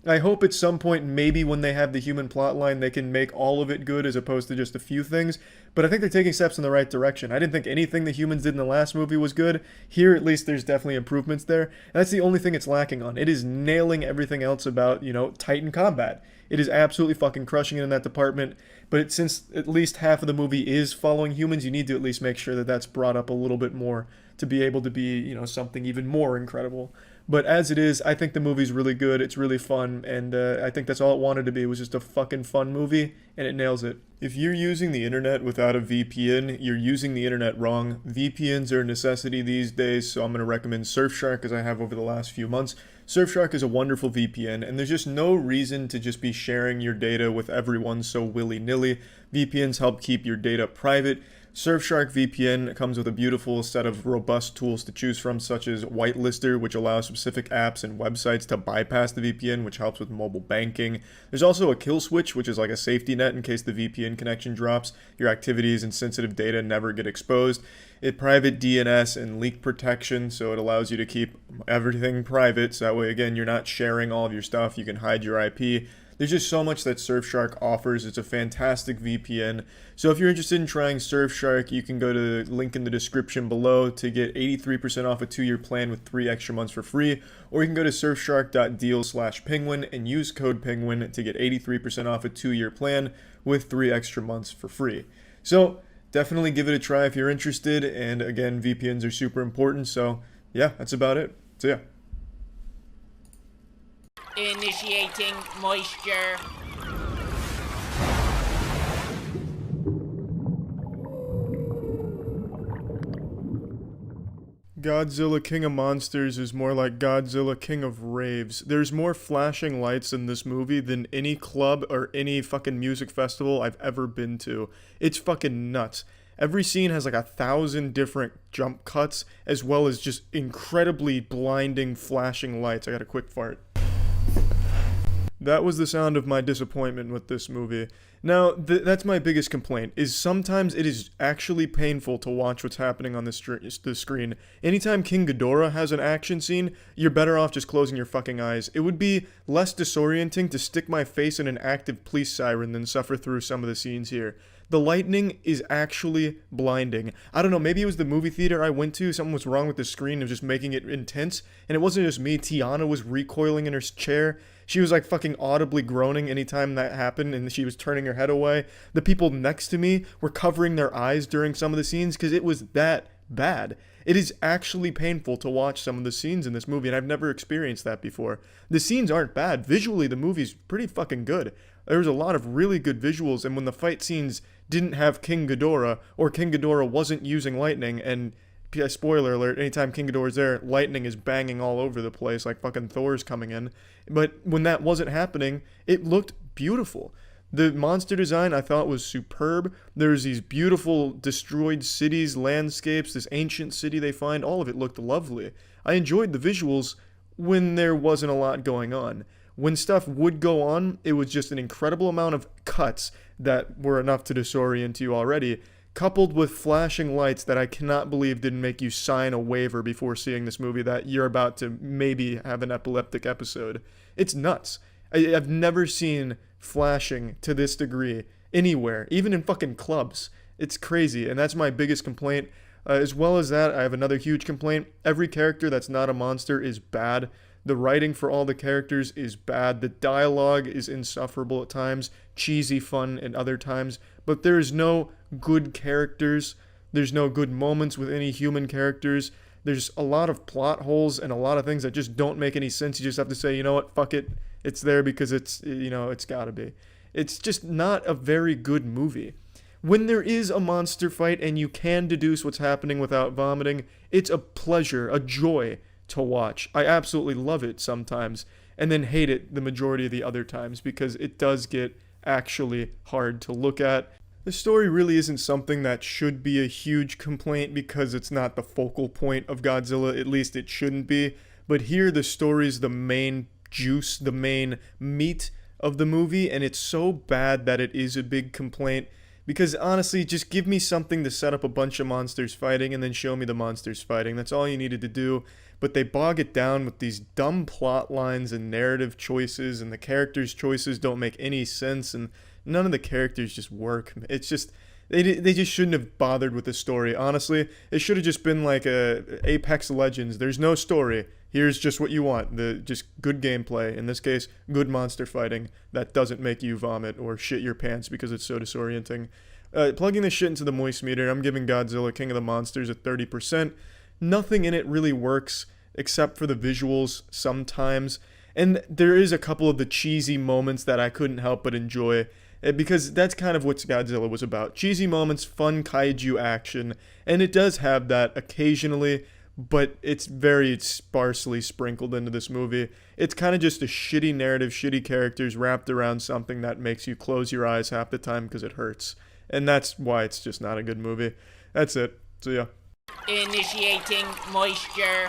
I hope at some point, maybe when they have the human plotline, they can make all of it good as opposed to just a few things. But I think they're taking steps in the right direction. I didn't think anything the humans did in the last movie was good. Here, at least, there's definitely improvements there. And that's the only thing it's lacking on. It is nailing everything else about, Titan combat. It is absolutely fucking crushing it in that department. But since at least half of the movie is following humans, you need to at least make sure that that's brought up a little bit more to be able to be, something even more incredible. But as it is, I think the movie's really good. It's really fun, and I think that's all it wanted to be. It was just a fucking fun movie, and it nails it. If you're using the internet without a VPN, you're using the internet wrong. VPNs are a necessity these days, so I'm going to recommend Surfshark, as I have over the last few months. Surfshark is a wonderful VPN, and there's just no reason to just be sharing your data with everyone so willy-nilly. VPNs help keep your data private. Surfshark VPN comes with a beautiful set of robust tools to choose from, such as Whitelister, which allows specific apps and websites to bypass the VPN, which helps with mobile banking. There's also a kill switch, which is like a safety net in case the VPN connection drops. Your activities and sensitive data never get exposed. It private DNS and leak protection, so it allows you to keep everything private, so that way, again, you're not sharing all of your stuff. You can hide your IP. There's just so much that Surfshark offers. It's a fantastic VPN. So if you're interested in trying Surfshark, you can go to the link in the description below to get 83% off a 2-year plan with 3 extra months for free. Or you can go to surfshark.deal/penguin and use code penguin to get 83% off a 2-year plan with 3 extra months for free. So definitely give it a try if you're interested. And again, VPNs are super important. So yeah, that's about it. So yeah. Initiating moisture. Godzilla King of Monsters is more like Godzilla King of Raves. There's more flashing lights in this movie than any club or any fucking music festival I've ever been to. It's fucking nuts. Every scene has 1,000 different jump cuts, as well as just incredibly blinding flashing lights. I got a quick fart. That was the sound of my disappointment with this movie. Now, that's my biggest complaint, is sometimes it is actually painful to watch what's happening on the screen. Anytime King Ghidorah has an action scene, you're better off just closing your fucking eyes. It would be less disorienting to stick my face in an active police siren than suffer through some of the scenes here. The lightning is actually blinding. I don't know, maybe it was the movie theater I went to, something was wrong with the screen of just making it intense, and it wasn't just me. Tiana was recoiling in her chair. She was fucking audibly groaning anytime that happened, and she was turning her head away. The people next to me were covering their eyes during some of the scenes because it was that bad. It is actually painful to watch some of the scenes in this movie, and I've never experienced that before. The scenes aren't bad. Visually, the movie's pretty fucking good. There was a lot of really good visuals, and when the fight scenes didn't have King Ghidorah, or King Ghidorah wasn't using lightning, and spoiler alert, anytime King Ghidorah's there, lightning is banging all over the place like fucking Thor's coming in. But when that wasn't happening, it looked beautiful. The monster design I thought was superb. There's these beautiful destroyed cities, landscapes, this ancient city they find. All of it looked lovely. I enjoyed the visuals when there wasn't a lot going on. When stuff would go on, it was just an incredible amount of cuts that were enough to disorient you already, coupled with flashing lights that I cannot believe didn't make you sign a waiver before seeing this movie that you're about to maybe have an epileptic episode. It's nuts. I've never seen flashing to this degree anywhere, even in fucking clubs. It's crazy, and that's my biggest complaint. As well as that, I have another huge complaint. Every character that's not a monster is bad. The writing for all the characters is bad. The dialogue is insufferable at times, cheesy fun at other times, but there is no good characters. There's no good moments with any human characters. There's a lot of plot holes and a lot of things that just don't make any sense. You just have to say, you know what, fuck it. It's there because it's, it's gotta be. It's just not a very good movie. When there is a monster fight and you can deduce what's happening without vomiting, it's a pleasure, a joy to watch. I absolutely love it sometimes, and then hate it the majority of the other times because it does get actually hard to look at. The story really isn't something that should be a huge complaint because it's not the focal point of Godzilla, at least it shouldn't be, but here the story's the main juice, the main meat of the movie, and it's so bad that it is a big complaint. Because honestly, just give me something to set up a bunch of monsters fighting and then show me the monsters fighting. That's all you needed to do. But they bog it down with these dumb plot lines and narrative choices, and the characters' choices don't make any sense, and none of the characters just work. It's just, they just shouldn't have bothered with the story. Honestly, it should have just been like a Apex Legends. There's no story. Here's just what you want. Just good gameplay. In this case, good monster fighting that doesn't make you vomit or shit your pants because it's so disorienting. Plugging this shit into the moist meter, I'm giving Godzilla King of the Monsters a 30%. Nothing in it really works except for the visuals sometimes. And there is a couple of the cheesy moments that I couldn't help but enjoy, because that's kind of what Godzilla was about. Cheesy moments, fun kaiju action, and it does have that occasionally, but it's very sparsely sprinkled into this movie. It's kind of just a shitty narrative, shitty characters wrapped around something that makes you close your eyes half the time because it hurts. And that's why it's just not a good movie. That's it. So yeah. Initiating moisture.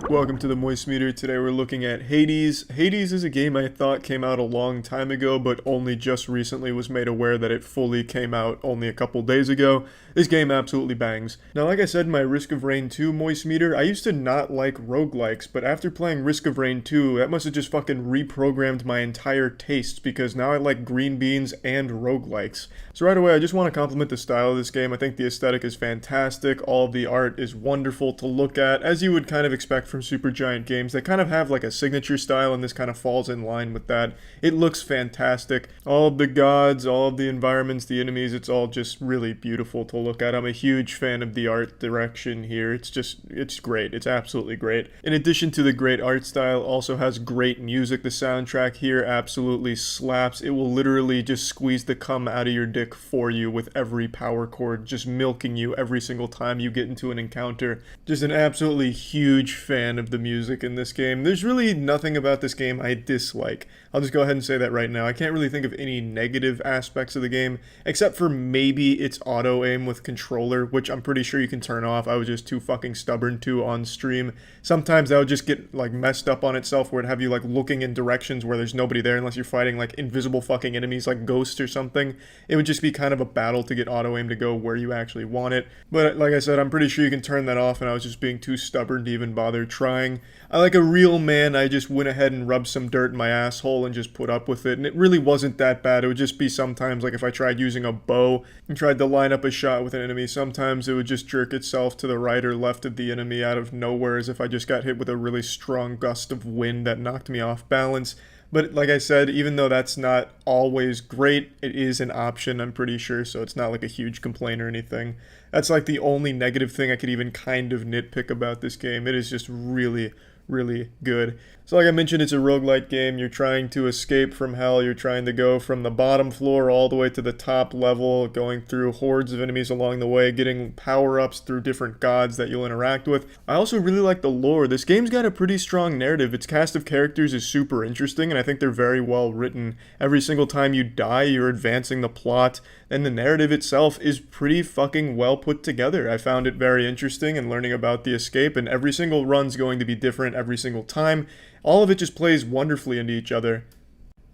Welcome to the Moist Meter. Today we're looking at Hades. Hades is a game I thought came out a long time ago, but only just recently was made aware that it fully came out only a couple days ago. This game absolutely bangs. Now, like I said in my Risk of Rain 2 Moist Meter, I used to not like roguelikes, but after playing Risk of Rain 2, that must have just fucking reprogrammed my entire taste, because now I like green beans and roguelikes. So right away, I just want to compliment the style of this game. I think the aesthetic is fantastic. All of the art is wonderful to look at, as you would kind of expect from Supergiant games. They kind of have like a signature style, and this kind of falls in line with that. It looks fantastic. All of the gods, all of the environments, the enemies, it's all just really beautiful to look at. I'm a huge fan of the art direction here. It's great. It's absolutely great. In addition to the great art style, also has great music. The soundtrack here absolutely slaps. It will literally just squeeze the cum out of your dick for you with every power chord, just milking you every single time you get into an encounter. Just an absolutely huge fan of the music in this game. There's really nothing about this game I dislike. I'll just go ahead and say that right now. I can't really think of any negative aspects of the game, except for maybe its auto-aim with controller, which I'm pretty sure you can turn off. I was just too fucking stubborn to on stream. Sometimes that would just get like messed up on itself, where it'd have you like looking in directions where there's nobody there unless you're fighting like invisible fucking enemies like ghosts or something. It would just be kind of a battle to get auto-aim to go where you actually want it. But like I said, I'm pretty sure you can turn that off, and I was just being too stubborn to even bother trying. I like a real man, I just went ahead and rubbed some dirt in my asshole and just put up with it, and it really wasn't that bad. It would just be sometimes like if I tried using a bow and tried to line up a shot with an enemy, sometimes it would just jerk itself to the right or left of the enemy out of nowhere, as if I just got hit with a really strong gust of wind that knocked me off balance. But like I said, even though that's not always great, it is an option, I'm pretty sure, so it's not like a huge complaint or anything. That's like the only negative thing I could even kind of nitpick about this game. It is just really really good. So like I mentioned, it's a roguelite game. You're trying to escape from hell. You're trying to go from the bottom floor all the way to the top level, going through hordes of enemies along the way, getting power-ups through different gods that you'll interact with. I also really like the lore. This game's got a pretty strong narrative. Its cast of characters is super interesting, and I think they're very well written. Every single time you die, you're advancing the plot, and the narrative itself is pretty fucking well put together. I found it very interesting and learning about the escape, and every single run's going to be different every single time. All of it just plays wonderfully into each other.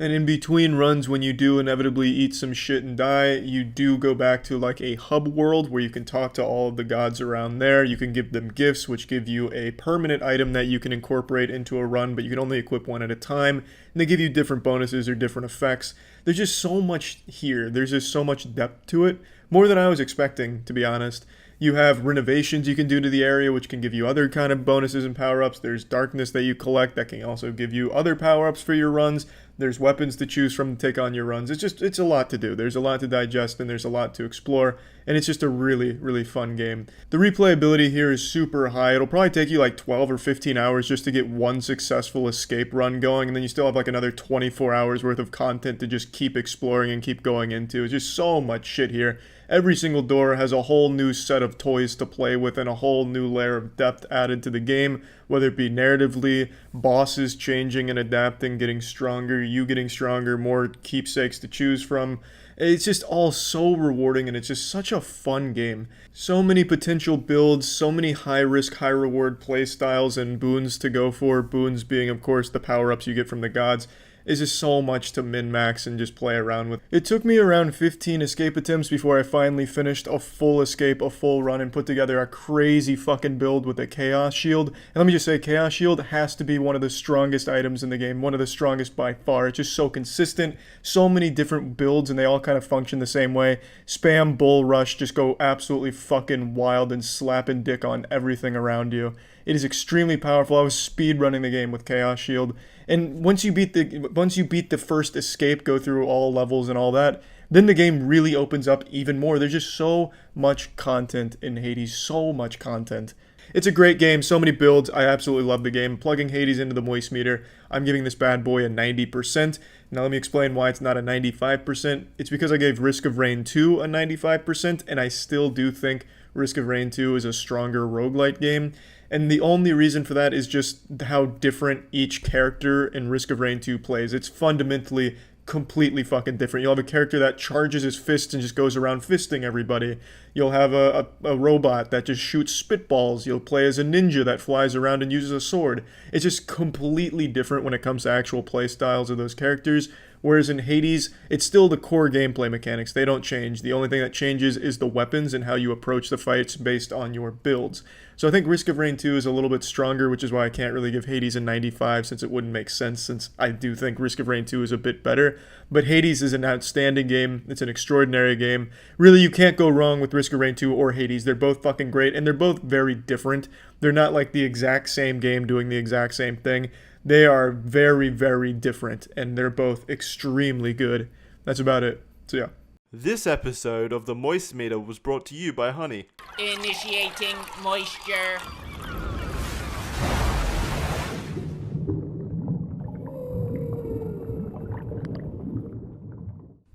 And in between runs, when you do inevitably eat some shit and die, you do go back to like a hub world where you can talk to all of the gods around there. You can give them gifts, which give you a permanent item that you can incorporate into a run, but you can only equip one at a time. And they give you different bonuses or different effects. There's just so much here. There's just so much depth to it. More than I was expecting, to be honest. You have renovations you can do to the area, which can give you other kind of bonuses and power-ups. There's darkness that you collect that can also give you other power-ups for your runs. There's weapons to choose from to take on your runs. It's a lot to do. There's a lot to digest and there's a lot to explore. And it's just a really, really fun game. The replayability here is super high. It'll probably take you like 12 or 15 hours just to get one successful escape run going. And then you still have like another 24 hours worth of content to just keep exploring and keep going into. It's just so much shit here. Every single door has a whole new set of toys to play with and a whole new layer of depth added to the game, whether it be narratively, bosses changing and adapting, getting stronger, you getting stronger, more keepsakes to choose from. It's just all so rewarding and it's just such a fun game. So many potential builds, so many high risk, high reward play styles and boons to go for. Boons being, of course, the power-ups you get from the gods. Is just so much to min-max and just play around with. It took me around 15 escape attempts before I finally finished a full escape, a full run, and put together a crazy fucking build with a Chaos Shield. And let me just say, Chaos Shield has to be one of the strongest items in the game, one of the strongest by far. It's just so consistent, so many different builds, and they all kind of function the same way. Spam Bull Rush, just go absolutely fucking wild and slapping dick on everything around you. It is extremely powerful. I was speed running the game with Chaos Shield. And once you beat the first escape, go through all levels and all that, then the game really opens up even more. There's just so much content in Hades, so much content. It's a great game, so many builds. I absolutely love the game. Plugging Hades into the moistmeter, I'm giving this bad boy a 90%. Now let me explain why it's not a 95%. It's because I gave Risk of Rain 2 a 95%, and I still do think Risk of Rain 2 is a stronger roguelite game. And the only reason for that is just how different each character in Risk of Rain 2 plays. It's fundamentally completely fucking different. You'll have a character that charges his fists and just goes around fisting everybody. You'll have a robot that just shoots spitballs. You'll play as a ninja that flies around and uses a sword. It's just completely different when it comes to actual play styles of those characters. Whereas in Hades, it's still the core gameplay mechanics. They don't change. The only thing that changes is the weapons and how you approach the fights based on your builds. So I think Risk of Rain 2 is a little bit stronger, which is why I can't really give Hades a 95 since it wouldn't make sense, since I do think Risk of Rain 2 is a bit better. But Hades is an outstanding game. It's an extraordinary game. Really, you can't go wrong with Risk of Rain 2 or Hades. They're both fucking great, and they're both very different. They're not like the exact same game doing the exact same thing. They are very, very different, and they're both extremely good. That's about it. So yeah. This episode of the Moist Meter was brought to you by Honey. Initiating moisture.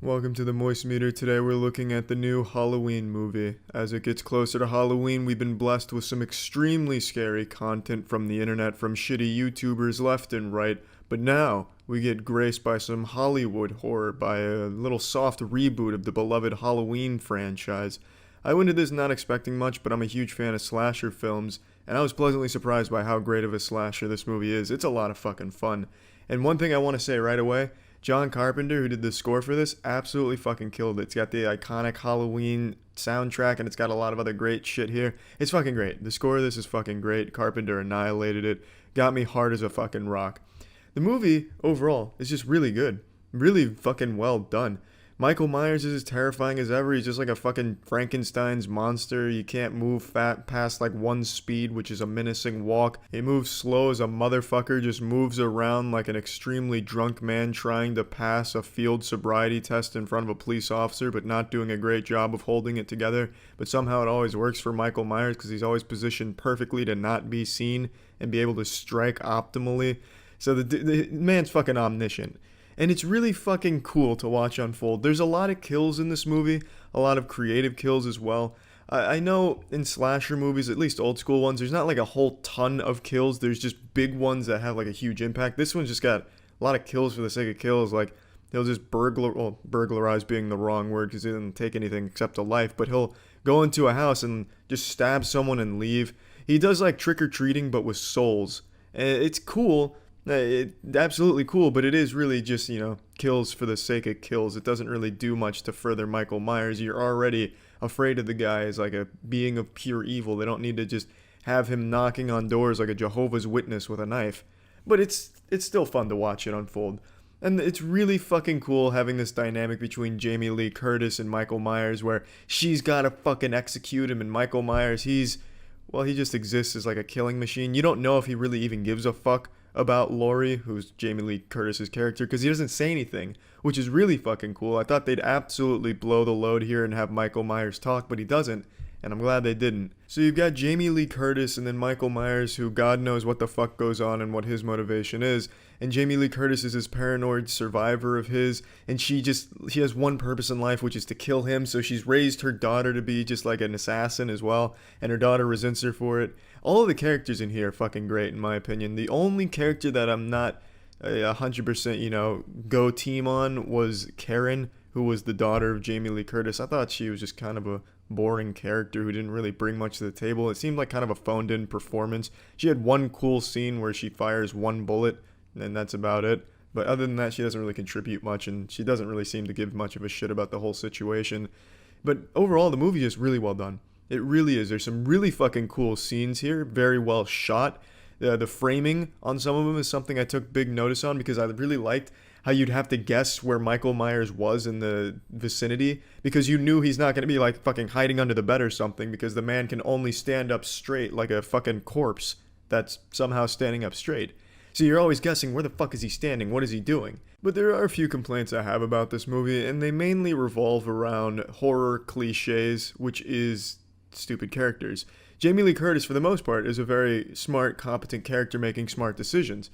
Welcome to the Moist Meter. Today we're looking at the new Halloween movie. As it gets closer to Halloween, we've been blessed with some extremely scary content from the internet from shitty YouTubers left and right, but now we get graced by some Hollywood horror, by a little soft reboot of the beloved Halloween franchise. I went into this not expecting much, but I'm a huge fan of slasher films, and I was pleasantly surprised by how great of a slasher this movie is. It's a lot of fucking fun. And one thing I want to say right away, John Carpenter, who did the score for this, absolutely fucking killed it. It's got the iconic Halloween soundtrack, and it's got a lot of other great shit here. It's fucking great. The score of this is fucking great. Carpenter annihilated it. Got me hard as a fucking rock. The movie, overall, is just really good. Really fucking well done. Michael Myers is as terrifying as ever. He's just like a fucking Frankenstein's monster. You can't move past like one speed, which is a menacing walk. He moves slow as a motherfucker, just moves around like an extremely drunk man trying to pass a field sobriety test in front of a police officer, but not doing a great job of holding it together. But somehow it always works for Michael Myers because he's always positioned perfectly to not be seen and be able to strike optimally. So the man's fucking omniscient. And it's really fucking cool to watch unfold. There's a lot of kills in this movie, a lot of creative kills as well. I know in slasher movies, at least old school ones, there's not like a whole ton of kills. There's just big ones that have like a huge impact. This one's just got a lot of kills for the sake of kills. Like he'll just burglarize being the wrong word because he didn't take anything except a life. But he'll go into a house and just stab someone and leave. He does like trick-or-treating but with souls. It's cool. Absolutely cool, but it is really just, kills for the sake of kills. It doesn't really do much to further Michael Myers. You're already afraid of the guy as like a being of pure evil. They don't need to just have him knocking on doors like a Jehovah's Witness with a knife. But it's still fun to watch it unfold. And it's really fucking cool having this dynamic between Jamie Lee Curtis and Michael Myers where she's gotta fucking execute him, and Michael Myers, he just exists as like a killing machine. You don't know if he really even gives a fuck about Laurie, who's Jamie Lee Curtis's character, because he doesn't say anything, which is really fucking cool. I thought they'd absolutely blow the load here and have Michael Myers talk, but he doesn't, and I'm glad they didn't. So you've got Jamie Lee Curtis and then Michael Myers, who God knows what the fuck goes on and what his motivation is, and Jamie Lee Curtis is this paranoid survivor of his, and she has one purpose in life, which is to kill him, so she's raised her daughter to be just like an assassin as well, and her daughter resents her for it. All of the characters in here are fucking great, in my opinion. The only character that I'm not 100%, go team on was Karen, who was the daughter of Jamie Lee Curtis. I thought she was just kind of a boring character who didn't really bring much to the table. It seemed like kind of a phoned-in performance. She had one cool scene where she fires one bullet, and that's about it. But other than that, she doesn't really contribute much, and she doesn't really seem to give much of a shit about the whole situation. But overall, the movie is really well done. It really is. There's some really fucking cool scenes here, very well shot. The framing on some of them is something I took big notice on because I really liked how you'd have to guess where Michael Myers was in the vicinity because you knew he's not going to be like fucking hiding under the bed or something because the man can only stand up straight like a fucking corpse that's somehow standing up straight. So you're always guessing where the fuck is he standing, what is he doing? But there are a few complaints I have about this movie, and they mainly revolve around horror cliches, which is stupid characters. Jamie Lee Curtis, for the most part, is a very smart, competent character making smart decisions.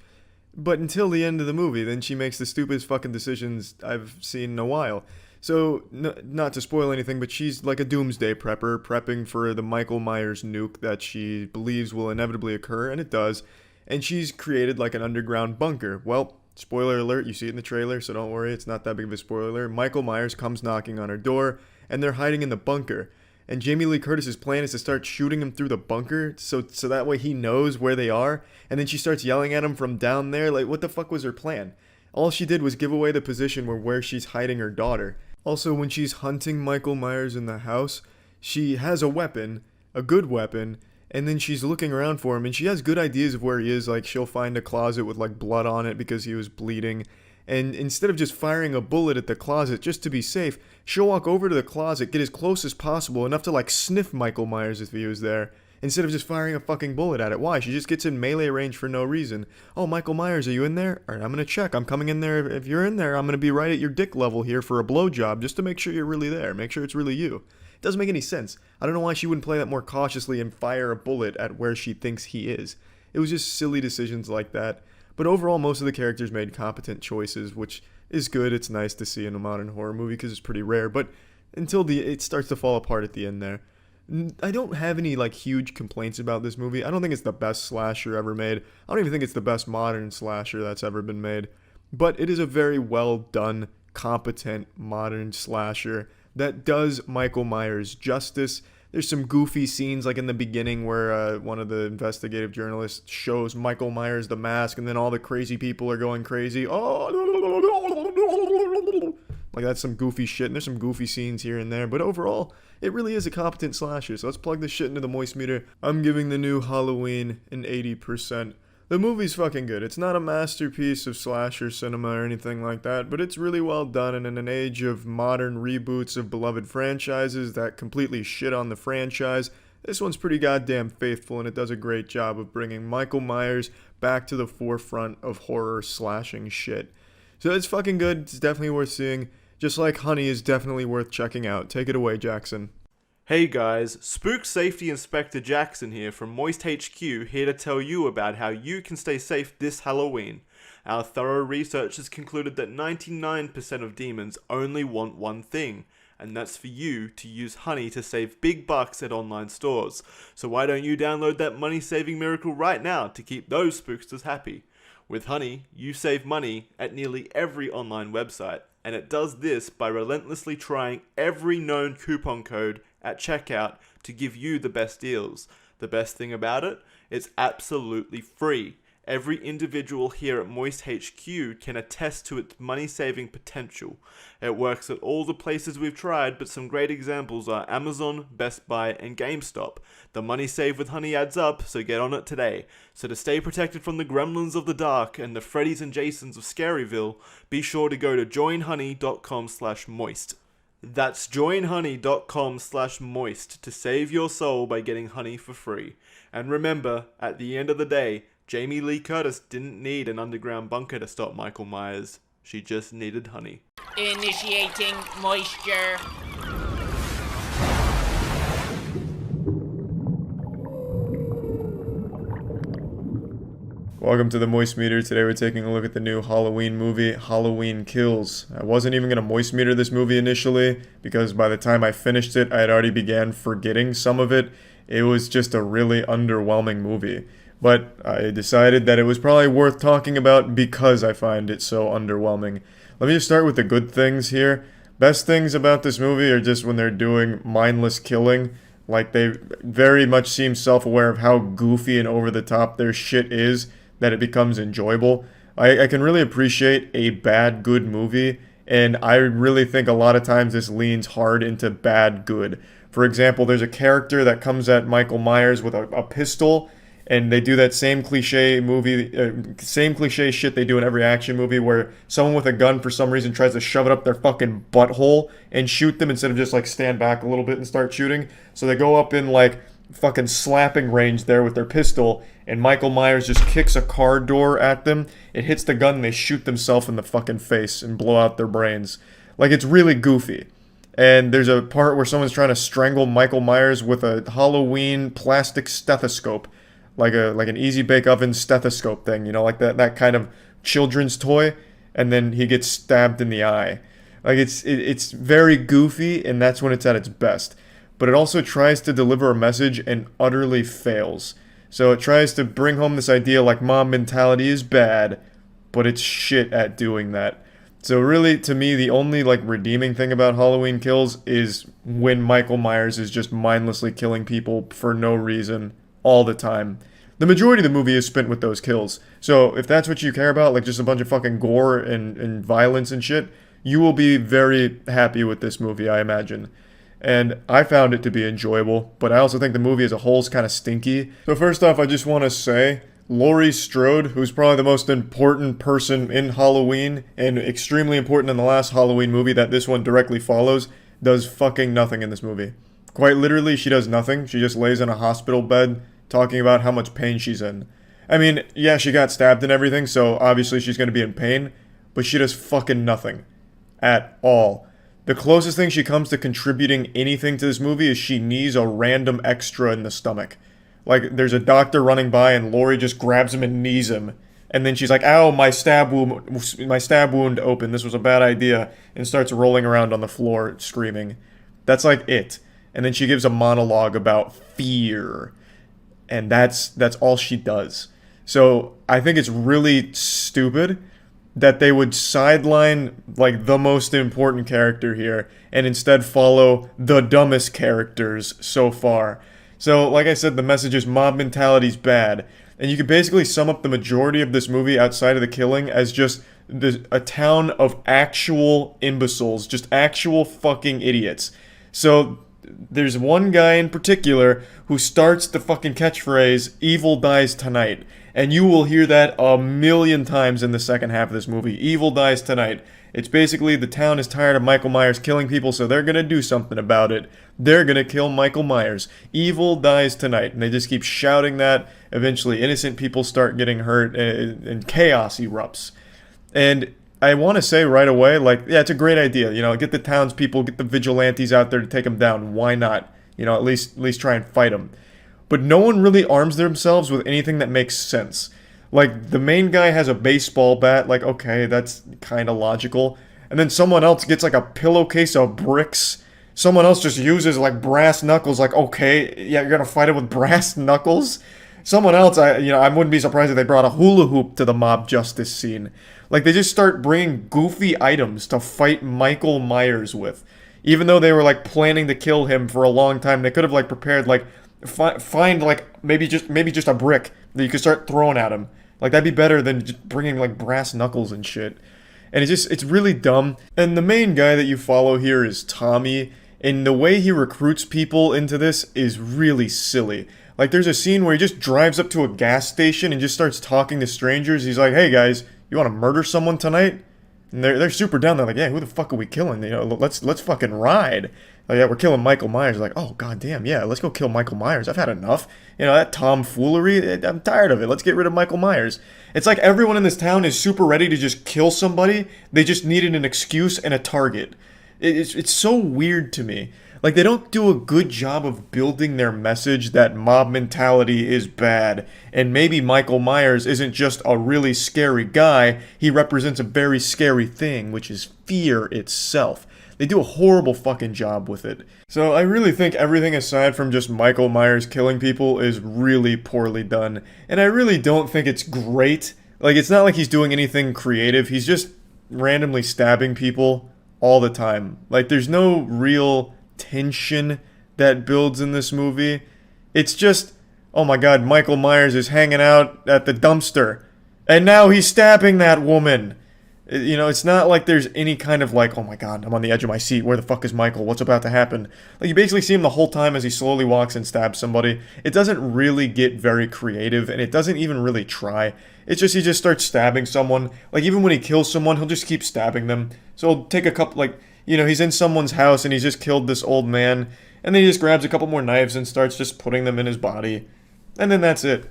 But until the end of the movie, then she makes the stupidest fucking decisions I've seen in a while. So, not to spoil anything, but she's like a doomsday prepper, prepping for the Michael Myers nuke that she believes will inevitably occur, and it does. And she's created like an underground bunker. Well, spoiler alert, you see it in the trailer, so don't worry, it's not that big of a spoiler. Michael Myers comes knocking on her door, and they're hiding in the bunker. And Jamie Lee Curtis's plan is to start shooting him through the bunker so that way he knows where they are. And then she starts yelling at him from down there. Like, what the fuck was her plan? All she did was give away the position where she's hiding her daughter. Also, when she's hunting Michael Myers in the house, she has a weapon, a good weapon, and then she's looking around for him, and she has good ideas of where he is. Like, she'll find a closet with, like, blood on it because he was bleeding. And instead of just firing a bullet at the closet just to be safe, she'll walk over to the closet, get as close as possible, enough to, like, sniff Michael Myers if he was there, instead of just firing a fucking bullet at it. Why? She just gets in melee range for no reason. Oh, Michael Myers, are you in there? Alright, I'm gonna check. I'm coming in there. If you're in there, I'm gonna be right at your dick level here for a blowjob, just to make sure you're really there. Make sure it's really you. It doesn't make any sense. I don't know why she wouldn't play that more cautiously and fire a bullet at where she thinks he is. It was just silly decisions like that. But overall, most of the characters made competent choices, which is good. It's nice to see in a modern horror movie because it's pretty rare. But until it starts to fall apart at the end there. I don't have any like huge complaints about this movie. I don't think it's the best slasher ever made. I don't even think it's the best modern slasher that's ever been made. But it is a very well done, competent modern slasher that does Michael Myers justice. There's some goofy scenes like in the beginning where one of the investigative journalists shows Michael Myers the mask and then all the crazy people are going crazy. Oh, like that's some goofy shit, and there's some goofy scenes here and there, but overall, it really is a competent slasher. So let's plug this shit into the moist meter. I'm giving the new Halloween an 80%. The movie's fucking good. It's not a masterpiece of slasher cinema or anything like that, but it's really well done, and in an age of modern reboots of beloved franchises that completely shit on the franchise, this one's pretty goddamn faithful, and it does a great job of bringing Michael Myers back to the forefront of horror slashing shit. So it's fucking good. It's definitely worth seeing. Just like Honey is definitely worth checking out. Take it away, Jackson. Hey guys, Spook Safety Inspector Jackson here from Moist HQ, here to tell you about how you can stay safe this Halloween. Our thorough research has concluded that 99% of demons only want one thing, and that's for you to use Honey to save big bucks at online stores. So why don't you download that money-saving miracle right now to keep those spooksters happy? With Honey, you save money at nearly every online website, and it does this by relentlessly trying every known coupon code at checkout to give you the best deals. The best thing about it? It's absolutely free. Every individual here at Moist HQ can attest to its money-saving potential. It works at all the places we've tried, but some great examples are Amazon, Best Buy, and GameStop. The money saved with Honey adds up, so get on it today. So to stay protected from the gremlins of the dark and the Freddys and Jasons of Scaryville, be sure to go to joinhoney.com/moist. That's joinhoney.com/moist to save your soul by getting Honey for free. And remember, at the end of the day, Jamie Lee Curtis didn't need an underground bunker to stop Michael Myers. She just needed honey. Initiating moisture. Welcome to the Moist Meter. Today we're taking a look at the new Halloween movie, Halloween Kills. I wasn't even going to moist meter this movie initially, because by the time I finished it, I had already began forgetting some of it. It was just a really underwhelming movie. But I decided that it was probably worth talking about because I find it so underwhelming. Let me just start with the good things here. Best things about this movie are just when they're doing mindless killing. Like, they very much seem self-aware of how goofy and over-the-top their shit is, that it becomes enjoyable. I can really appreciate a bad good movie, and I really think a lot of times this leans hard into bad good. For example, there's a character that comes at Michael Myers with a pistol, and they do that same cliche shit they do in every action movie where someone with a gun for some reason tries to shove it up their fucking butthole and shoot them instead of just like stand back a little bit and start shooting. So they go up in like fucking slapping range there with their pistol, and Michael Myers just kicks a car door at them. It hits the gun and they shoot themselves in the fucking face and blow out their brains. Like, it's really goofy. And there's a part where someone's trying to strangle Michael Myers with a Halloween plastic stethoscope. Like an Easy Bake Oven stethoscope thing, you know, like that kind of children's toy, and then he gets stabbed in the eye. Like, it's very goofy, and that's when it's at its best. But it also tries to deliver a message and utterly fails. So it tries to bring home this idea like mob mentality is bad, but it's shit at doing that. So really, to me, the only like redeeming thing about Halloween Kills is when Michael Myers is just mindlessly killing people for no reason all the time. The majority of the movie is spent with those kills. So if that's what you care about, like just a bunch of fucking gore and violence and shit, you will be very happy with this movie, I imagine. And I found it to be enjoyable, but I also think the movie as a whole is kind of stinky. So first off, I just want to say, Laurie Strode, who's probably the most important person in Halloween, and extremely important in the last Halloween movie that this one directly follows, does fucking nothing in this movie. Quite literally, she does nothing. She just lays in a hospital bed talking about how much pain she's in. I mean, yeah, she got stabbed and everything, so obviously she's going to be in pain, but she does fucking nothing. At all. The closest thing she comes to contributing anything to this movie is she knees a random extra in the stomach. Like, there's a doctor running by and Laurie just grabs him and knees him. And then she's like, ow, my stab wound opened, this was a bad idea, and starts rolling around on the floor screaming. That's like it. And then she gives a monologue about fear. And that's all she does. So I think it's really stupid that they would sideline like the most important character here and instead follow the dumbest characters so far. So like I said, the message is mob mentality's bad. And you can basically sum up the majority of this movie outside of the killing as just a town of actual imbeciles, just actual fucking idiots. So there's one guy in particular who starts the fucking catchphrase, evil dies tonight. And you will hear that a million times in the second half of this movie. Evil dies tonight. It's basically the town is tired of Michael Myers killing people, so they're gonna do something about it. They're gonna kill Michael Myers. Evil dies tonight. And they just keep shouting that. Eventually, innocent people start getting hurt, and chaos erupts. And I want to say right away, like, yeah, it's a great idea. You know, get the townspeople, get the vigilantes out there to take them down. Why not? You know, at least try and fight them. But no one really arms themselves with anything that makes sense. Like, the main guy has a baseball bat. Like, okay, that's kind of logical. And then someone else gets, like, a pillowcase of bricks. Someone else just uses, like, brass knuckles. Like, okay, yeah, you're gonna fight it with brass knuckles? Someone else, I wouldn't be surprised if they brought a hula hoop to the mob justice scene. Like, they just start bringing goofy items to fight Michael Myers with. Even though they were, like, planning to kill him for a long time, they could have, like, prepared, like, find, like, maybe just a brick that you could start throwing at him. Like, that'd be better than just bringing, like, brass knuckles and shit. And it's really dumb. And the main guy that you follow here is Tommy, and the way he recruits people into this is really silly. Like, there's a scene where he just drives up to a gas station and just starts talking to strangers. He's like, hey guys, you want to murder someone tonight? And they're super down. They're like, yeah, who the fuck are we killing? You know, let's fucking ride. Like, yeah, we're killing Michael Myers. Like, oh goddamn, yeah, let's go kill Michael Myers. I've had enough. You know, that tomfoolery. I'm tired of it. Let's get rid of Michael Myers. It's like everyone in this town is super ready to just kill somebody. They just needed an excuse and a target. It's so weird to me. Like, they don't do a good job of building their message that mob mentality is bad. And maybe Michael Myers isn't just a really scary guy, he represents a very scary thing, which is fear itself. They do a horrible fucking job with it. So I really think everything aside from just Michael Myers killing people is really poorly done. And I really don't think it's great. Like, it's not like he's doing anything creative, he's just randomly stabbing people all the time. Like, there's no real tension that builds in this movie. It's just, oh my god, Michael Myers is hanging out at the dumpster and now he's stabbing that woman. You know, it's not like there's any kind of like, oh my god, I'm on the edge of my seat, where the fuck is Michael, what's about to happen? Like, you basically see him the whole time as he slowly walks and stabs somebody. It doesn't really get very creative, and it doesn't even really try. It's just, he just starts stabbing someone. Like, even when he kills someone, he'll just keep stabbing them. So he'll take a couple, like, you know, he's in someone's house and he's just killed this old man, and then he just grabs a couple more knives and starts just putting them in his body. And then that's it.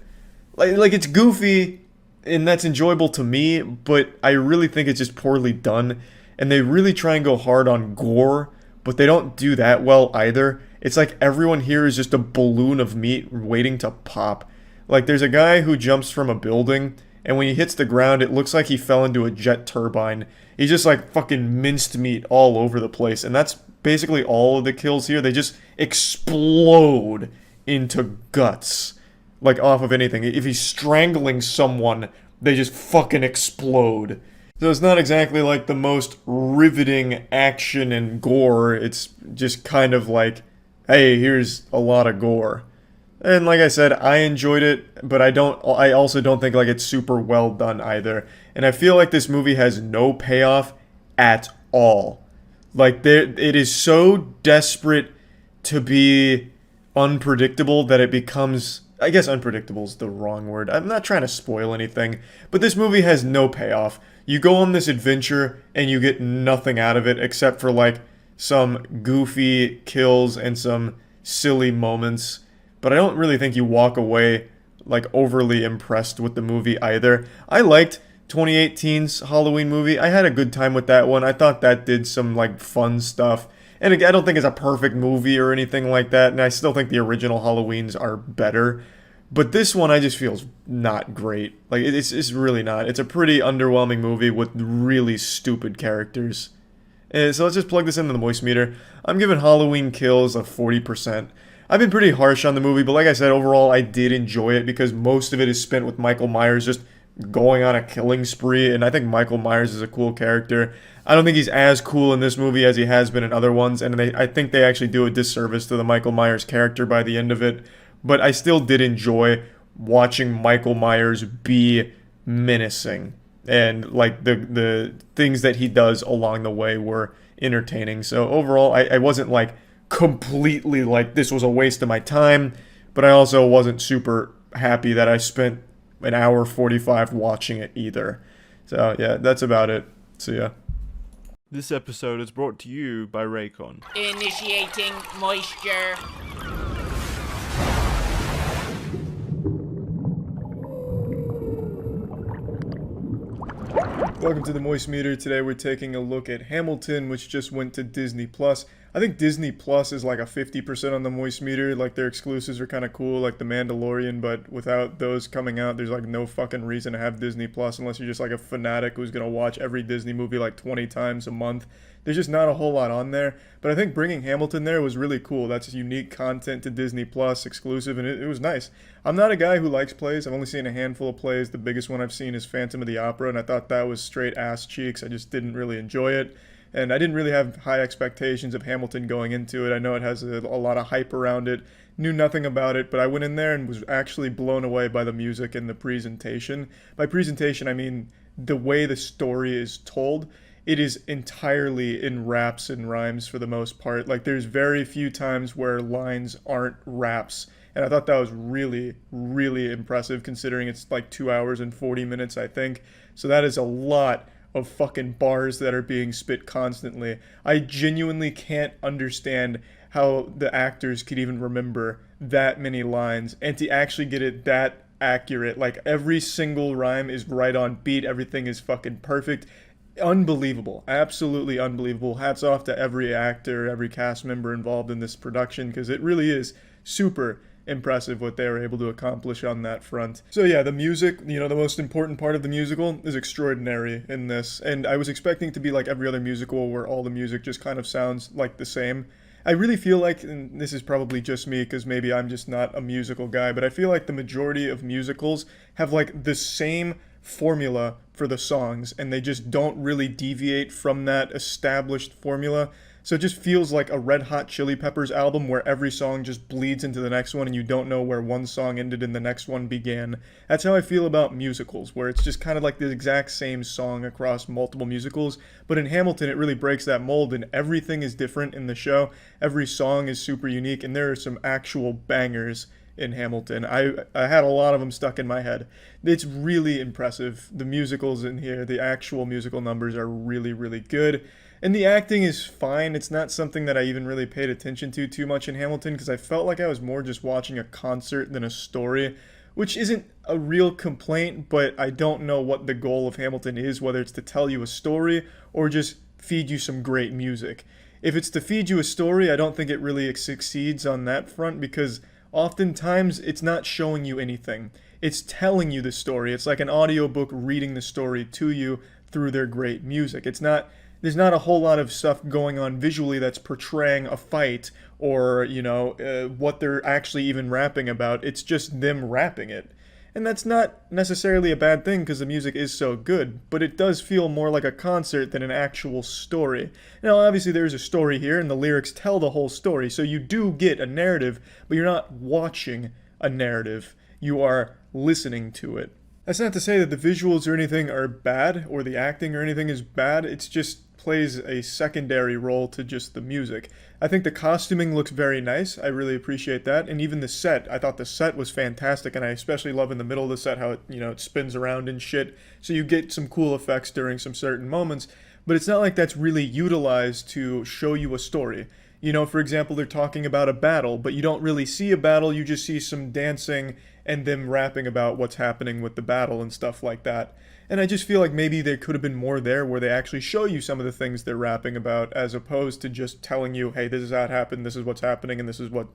Like it's goofy, and that's enjoyable to me, but I really think it's just poorly done. And they really try and go hard on gore, but they don't do that well either. It's like everyone here is just a balloon of meat waiting to pop. Like, there's a guy who jumps from a building, and when he hits the ground, it looks like he fell into a jet turbine. He's just like fucking minced meat all over the place. And that's basically all of the kills here. They just explode into guts. Like, off of anything. If he's strangling someone, they just fucking explode. So it's not exactly like the most riveting action and gore. It's just kind of like, hey, here's a lot of gore. And like I said, I enjoyed it, but I also don't think like it's super well done either. And I feel like this movie has no payoff at all. Like, it is so desperate to be unpredictable that it becomes, I guess unpredictable is the wrong word. I'm not trying to spoil anything, but this movie has no payoff. You go on this adventure and you get nothing out of it except for like some goofy kills and some silly moments. But I don't really think you walk away like overly impressed with the movie either. I liked 2018's Halloween movie. I had a good time with that one. I thought that did some like fun stuff. And again, I don't think it's a perfect movie or anything like that, and I still think the original Halloweens are better. But this one I just feels not great. Like, it's really not. It's a pretty underwhelming movie with really stupid characters. And so let's just plug this into the moist meter. I'm giving Halloween Kills a 40%. I've been pretty harsh on the movie, but like I said, overall I did enjoy it because most of it is spent with Michael Myers just going on a killing spree, and I think Michael Myers is a cool character. I don't think he's as cool in this movie as he has been in other ones, and I think they actually do a disservice to the Michael Myers character by the end of it. But I still did enjoy watching Michael Myers be menacing, and like the things that he does along the way were entertaining. So overall, I wasn't like completely like this was a waste of my time, but I also wasn't super happy that I spent an hour 45 watching it either. So yeah, that's about it. So yeah. This episode is brought to you by Raycon. Initiating moisture. Welcome to the MoistMeter. Today we're taking a look at Hamilton, which just went to Disney Plus. I think Disney Plus is like a 50% on the MoistMeter. Like their exclusives are kind of cool, like The Mandalorian, but without those coming out, there's like no fucking reason to have Disney Plus unless you're just like a fanatic who's gonna watch every Disney movie like 20 times a month. There's just not a whole lot on there, but I think bringing Hamilton there was really cool. That's unique content to Disney Plus, exclusive, and it was nice. I'm not a guy who likes plays. I've only seen a handful of plays. The biggest one I've seen is Phantom of the Opera, and I thought that was straight ass cheeks. I just didn't really enjoy it, and I didn't really have high expectations of Hamilton going into it. I know it has a lot of hype around it. Knew nothing about it, but I went in there and was actually blown away by the music and the presentation. By presentation, I mean the way the story is told. It is entirely in raps and rhymes for the most part. Like there's very few times where lines aren't raps. And I thought that was really, really impressive considering it's like 2 hours and 40 minutes, I think. So that is a lot of fucking bars that are being spit constantly. I genuinely can't understand how the actors could even remember that many lines and to actually get it that accurate. Like every single rhyme is right on beat. Everything is fucking perfect. Unbelievable. Absolutely unbelievable. Hats off to every actor, every cast member involved in this production, because it really is super impressive what they were able to accomplish on that front. So yeah, the music, the most important part of the musical is extraordinary in this, and I was expecting it to be like every other musical where all the music just kind of sounds like the same. I really feel like, and this is probably just me because maybe I'm just not a musical guy, but I feel like the majority of musicals have like the same formula for the songs, and they just don't really deviate from that established formula. So it just feels like a Red Hot Chili Peppers album where every song just bleeds into the next one and you don't know where one song ended and the next one began. That's how I feel about musicals, where it's just kind of like the exact same song across multiple musicals. But in Hamilton, it really breaks that mold and everything is different in the show. Every song is super unique and there are some actual bangers in Hamilton. I had a lot of them stuck in my head. It's really impressive. The musicals in here, the actual musical numbers are really, really good. And the acting is fine. It's not something that I even really paid attention to too much in Hamilton because I felt like I was more just watching a concert than a story, which isn't a real complaint, but I don't know what the goal of Hamilton is, whether it's to tell you a story or just feed you some great music. If it's to feed you a story, I don't think it really succeeds on that front because oftentimes it's not showing you anything. It's telling you the story. It's like an audiobook reading the story to you through their great music. There's not a whole lot of stuff going on visually that's portraying a fight or, what they're actually even rapping about. It's just them rapping it. And that's not necessarily a bad thing because the music is so good, but it does feel more like a concert than an actual story. Now, obviously there's a story here and the lyrics tell the whole story, so you do get a narrative, but you're not watching a narrative. You are listening to it. That's not to say that the visuals or anything are bad or the acting or anything is bad. It's just plays a secondary role to just the music. I think the costuming looks very nice. I really appreciate that. And even the set, I thought the set was fantastic, and I especially love in the middle of the set how it spins around and shit. So you get some cool effects during some certain moments, but it's not like that's really utilized to show you a story. For example, they're talking about a battle, but you don't really see a battle, you just see some dancing and them rapping about what's happening with the battle and stuff like that. And I just feel like maybe there could have been more there where they actually show you some of the things they're rapping about as opposed to just telling you, hey, this is how it happened, this is what's happening, and this is what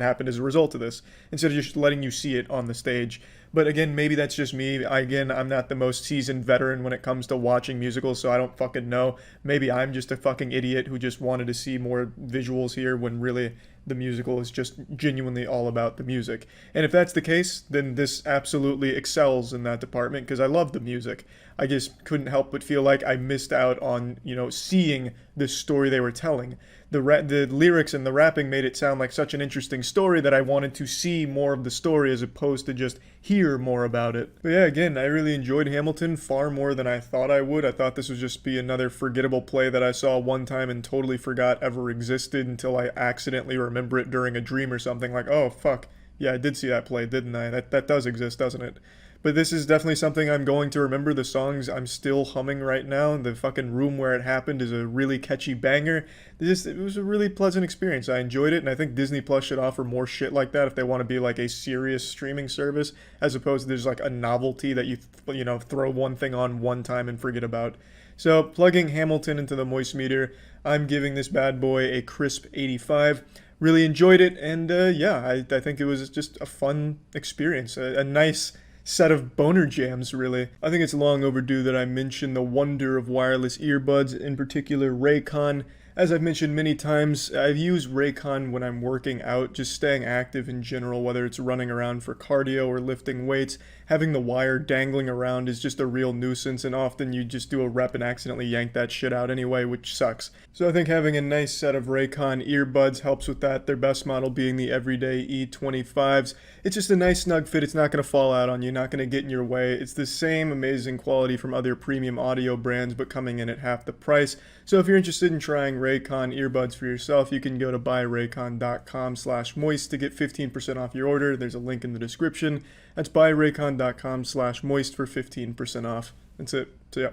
happened as a result of this, instead of just letting you see it on the stage. But again, maybe that's just me. I'm not the most seasoned veteran when it comes to watching musicals, so I don't fucking know. Maybe I'm just a fucking idiot who just wanted to see more visuals here when really the musical is just genuinely all about the music. And if that's the case, then this absolutely excels in that department because I love the music. I just couldn't help but feel like I missed out on, seeing the story they were telling. The lyrics and the rapping made it sound like such an interesting story that I wanted to see more of the story as opposed to just hear more about it. But yeah, again, I really enjoyed Hamilton far more than I thought I would. I thought this would just be another forgettable play that I saw one time and totally forgot ever existed until I accidentally remember it during a dream or something like, oh, fuck. Yeah, I did see that play, didn't I? That does exist, doesn't it? But this is definitely something I'm going to remember. The songs I'm still humming right now. The fucking room where it happened is a really catchy banger. It was a really pleasant experience. I enjoyed it, and I think Disney Plus should offer more shit like that if they want to be like a serious streaming service, as opposed to there's like a novelty that you know, throw one thing on one time and forget about. So plugging Hamilton into the Moistmeter, I'm giving this bad boy a crisp 85. Really enjoyed it, and yeah, I think it was just a fun experience, a nice set of boner jams, really. I think it's long overdue that I mention the wonder of wireless earbuds, in particular Raycon. As I've mentioned many times, I've used Raycon when I'm working out, just staying active in general, whether it's running around for cardio or lifting weights. Having the wire dangling around is just a real nuisance, and often you just do a rep and accidentally yank that shit out anyway, which sucks. So I think having a nice set of Raycon earbuds helps with that, their best model being the everyday E25s. It's just a nice snug fit, it's not going to fall out on you, not going to get in your way. It's the same amazing quality from other premium audio brands, but coming in at half the price. So if you're interested in trying Raycon earbuds for yourself, you can go to buyraycon.com/moist to get 15% off your order. There's a link in the description. That's buyraycon.com/moist for 15% off. That's it. So yeah.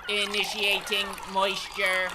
Initiating moisture.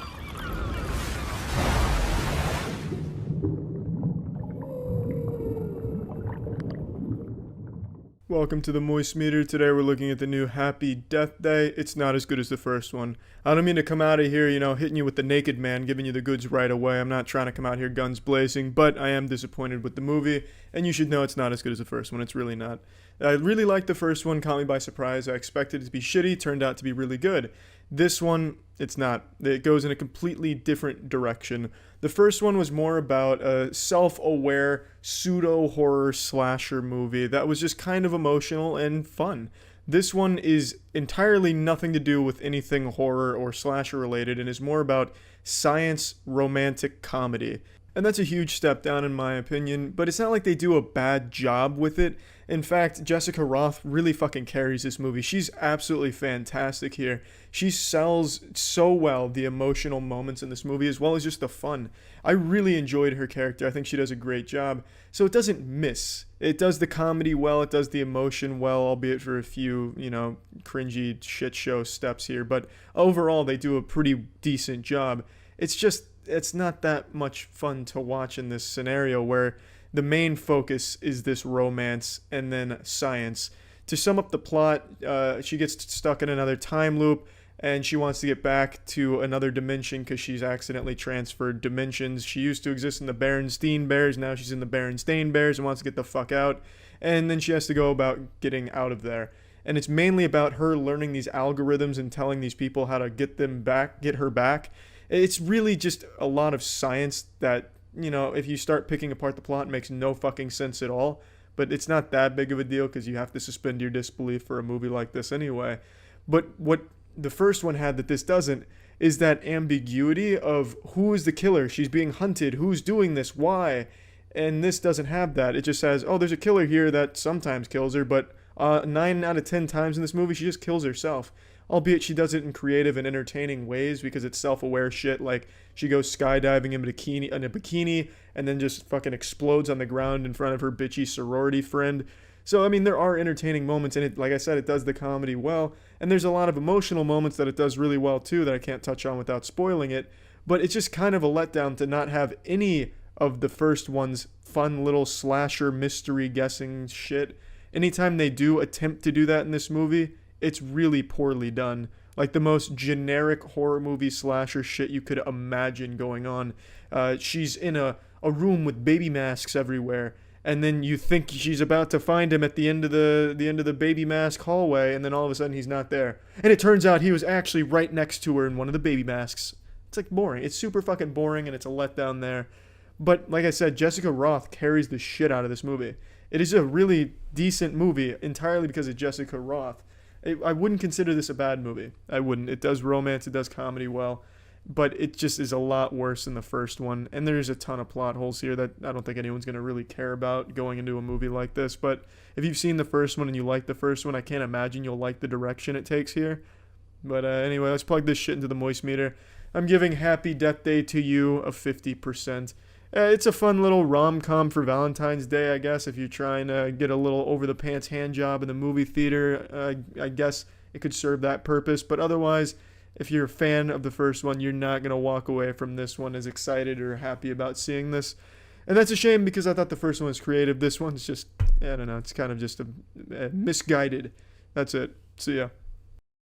Welcome to the Moistmeter. Today we're looking at the new Happy Death Day. It's not as good as the first one. I don't mean to come out of here, you know, hitting you with the naked man, giving you the goods right away. I'm not trying to come out here guns blazing, but I am disappointed with the movie, and you should know it's not as good as the first one. It's really not. I really liked the first one, caught me by surprise. I expected it to be shitty, turned out to be really good. This one, it's not. It goes in a completely different direction. The first one was more about a self-aware pseudo-horror slasher movie that was just kind of emotional and fun. This one is entirely nothing to do with anything horror or slasher related and is more about science romantic comedy. And that's a huge step down in my opinion, but it's not like they do a bad job with it. In fact, Jessica Rothe really fucking carries this movie. She's absolutely fantastic here. She sells so well the emotional moments in this movie as well as just the fun. I really enjoyed her character. I think she does a great job. So it doesn't miss. It does the comedy well, it does the emotion well, albeit for a few, you know, cringy shit show steps here. But overall, they do a pretty decent job. It's not that much fun to watch in this scenario where the main focus is this romance and then science. To sum up the plot, she gets stuck in another time loop and she wants to get back to another dimension because she's accidentally transferred dimensions. She used to exist in the Berenstain Bears, now she's in the Berenstain Bears and wants to get the fuck out. And then she has to go about getting out of there. And it's mainly about her learning these algorithms and telling these people how to get her back. It's really just a lot of science that, you know, if you start picking apart the plot, it makes no fucking sense at all. But it's not that big of a deal because you have to suspend your disbelief for a movie like this anyway. But what the first one had that this doesn't is that ambiguity of who is the killer. She's being hunted. Who's doing this? Why? And this doesn't have that. It just says, oh, there's a killer here that sometimes kills her, but 9 out of 10 times in this movie, she just kills herself. Albeit she does it in creative and entertaining ways because it's self-aware shit, like she goes skydiving in a bikini and then just fucking explodes on the ground in front of her bitchy sorority friend. So, I mean, there are entertaining moments in it. Like I said, it does the comedy well, and there's a lot of emotional moments that it does really well too that I can't touch on without spoiling it, but it's just kind of a letdown to not have any of the first one's fun little slasher mystery guessing shit. Anytime they do attempt to do that in this movie, it's really poorly done. Like the most generic horror movie slasher shit you could imagine going on. She's in a room with baby masks everywhere, and then you think she's about to find him at the end of the baby mask hallway, and then all of a sudden he's not there. And it turns out he was actually right next to her in one of the baby masks. It's like boring. It's super fucking boring, and it's a letdown there. But like I said, Jessica Rothe carries the shit out of this movie. It is a really decent movie entirely because of Jessica Rothe. I wouldn't consider this a bad movie. I wouldn't. It does romance, it does comedy well, but it just is a lot worse than the first one. And there's a ton of plot holes here that I don't think anyone's going to really care about going into a movie like this. But if you've seen the first one and you like the first one, I can't imagine you'll like the direction it takes here. But anyway, let's plug this shit into the Moistmeter. I'm giving Happy Death Day to You a 50%. It's a fun little rom-com for Valentine's Day, I guess, if you're trying to get a little over-the-pants hand job in the movie theater. I guess it could serve that purpose, but otherwise, if you're a fan of the first one, you're not going to walk away from this one as excited or happy about seeing this. And that's a shame because I thought the first one was creative. This one's just, I don't know, it's kind of just a misguided. That's it. See ya.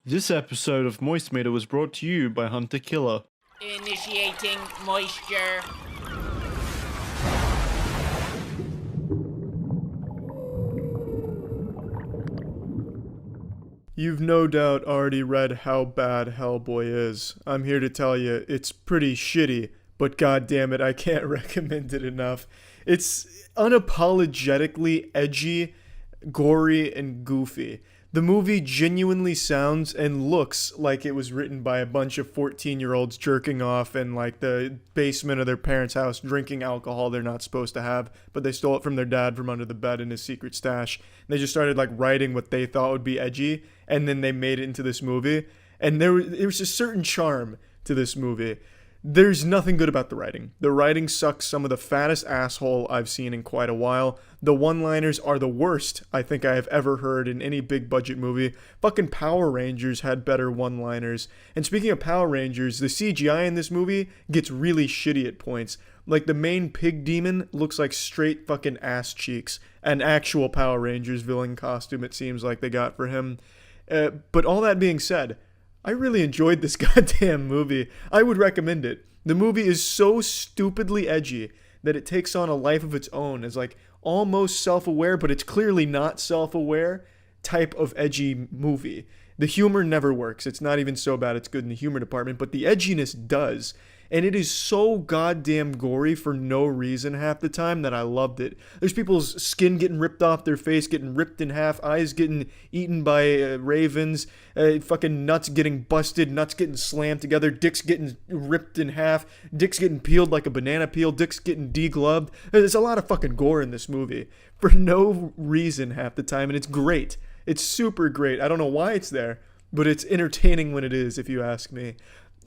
This episode of MoistMeter was brought to you by Hunter Killer. Initiating moisture. You've no doubt already read how bad Hellboy is. I'm here to tell you, it's pretty shitty, but goddammit, I can't recommend it enough. It's unapologetically edgy, gory, and goofy. The movie genuinely sounds and looks like it was written by a bunch of 14-year-olds jerking off in like the basement of their parents' house, drinking alcohol they're not supposed to have, but they stole it from their dad from under the bed in his secret stash. And they just started like writing what they thought would be edgy, and then they made it into this movie. And there was a certain charm to this movie. There's nothing good about the writing. The writing sucks some of the fattest asshole I've seen in quite a while. The one-liners are the worst I think I have ever heard in any big budget movie. Fucking Power Rangers had better one-liners. And speaking of Power Rangers, the CGI in this movie gets really shitty at points. Like the main pig demon looks like straight fucking ass cheeks. An actual Power Rangers villain costume it seems like they got for him. But all that being said, I really enjoyed this goddamn movie. I would recommend it. The movie is so stupidly edgy that it takes on a life of its own as like almost self-aware, but it's clearly not self-aware type of edgy movie. The humor never works. It's not even so bad it's good in the humor department, but the edginess does. And it is so goddamn gory for no reason half the time that I loved it. There's people's skin getting ripped off their face, getting ripped in half, eyes getting eaten by ravens, fucking nuts getting busted, nuts getting slammed together, dicks getting ripped in half, dicks getting peeled like a banana peel, dicks getting degloved. There's a lot of fucking gore in this movie for no reason half the time, and it's great. It's super great. I don't know why it's there, but it's entertaining when it is, if you ask me.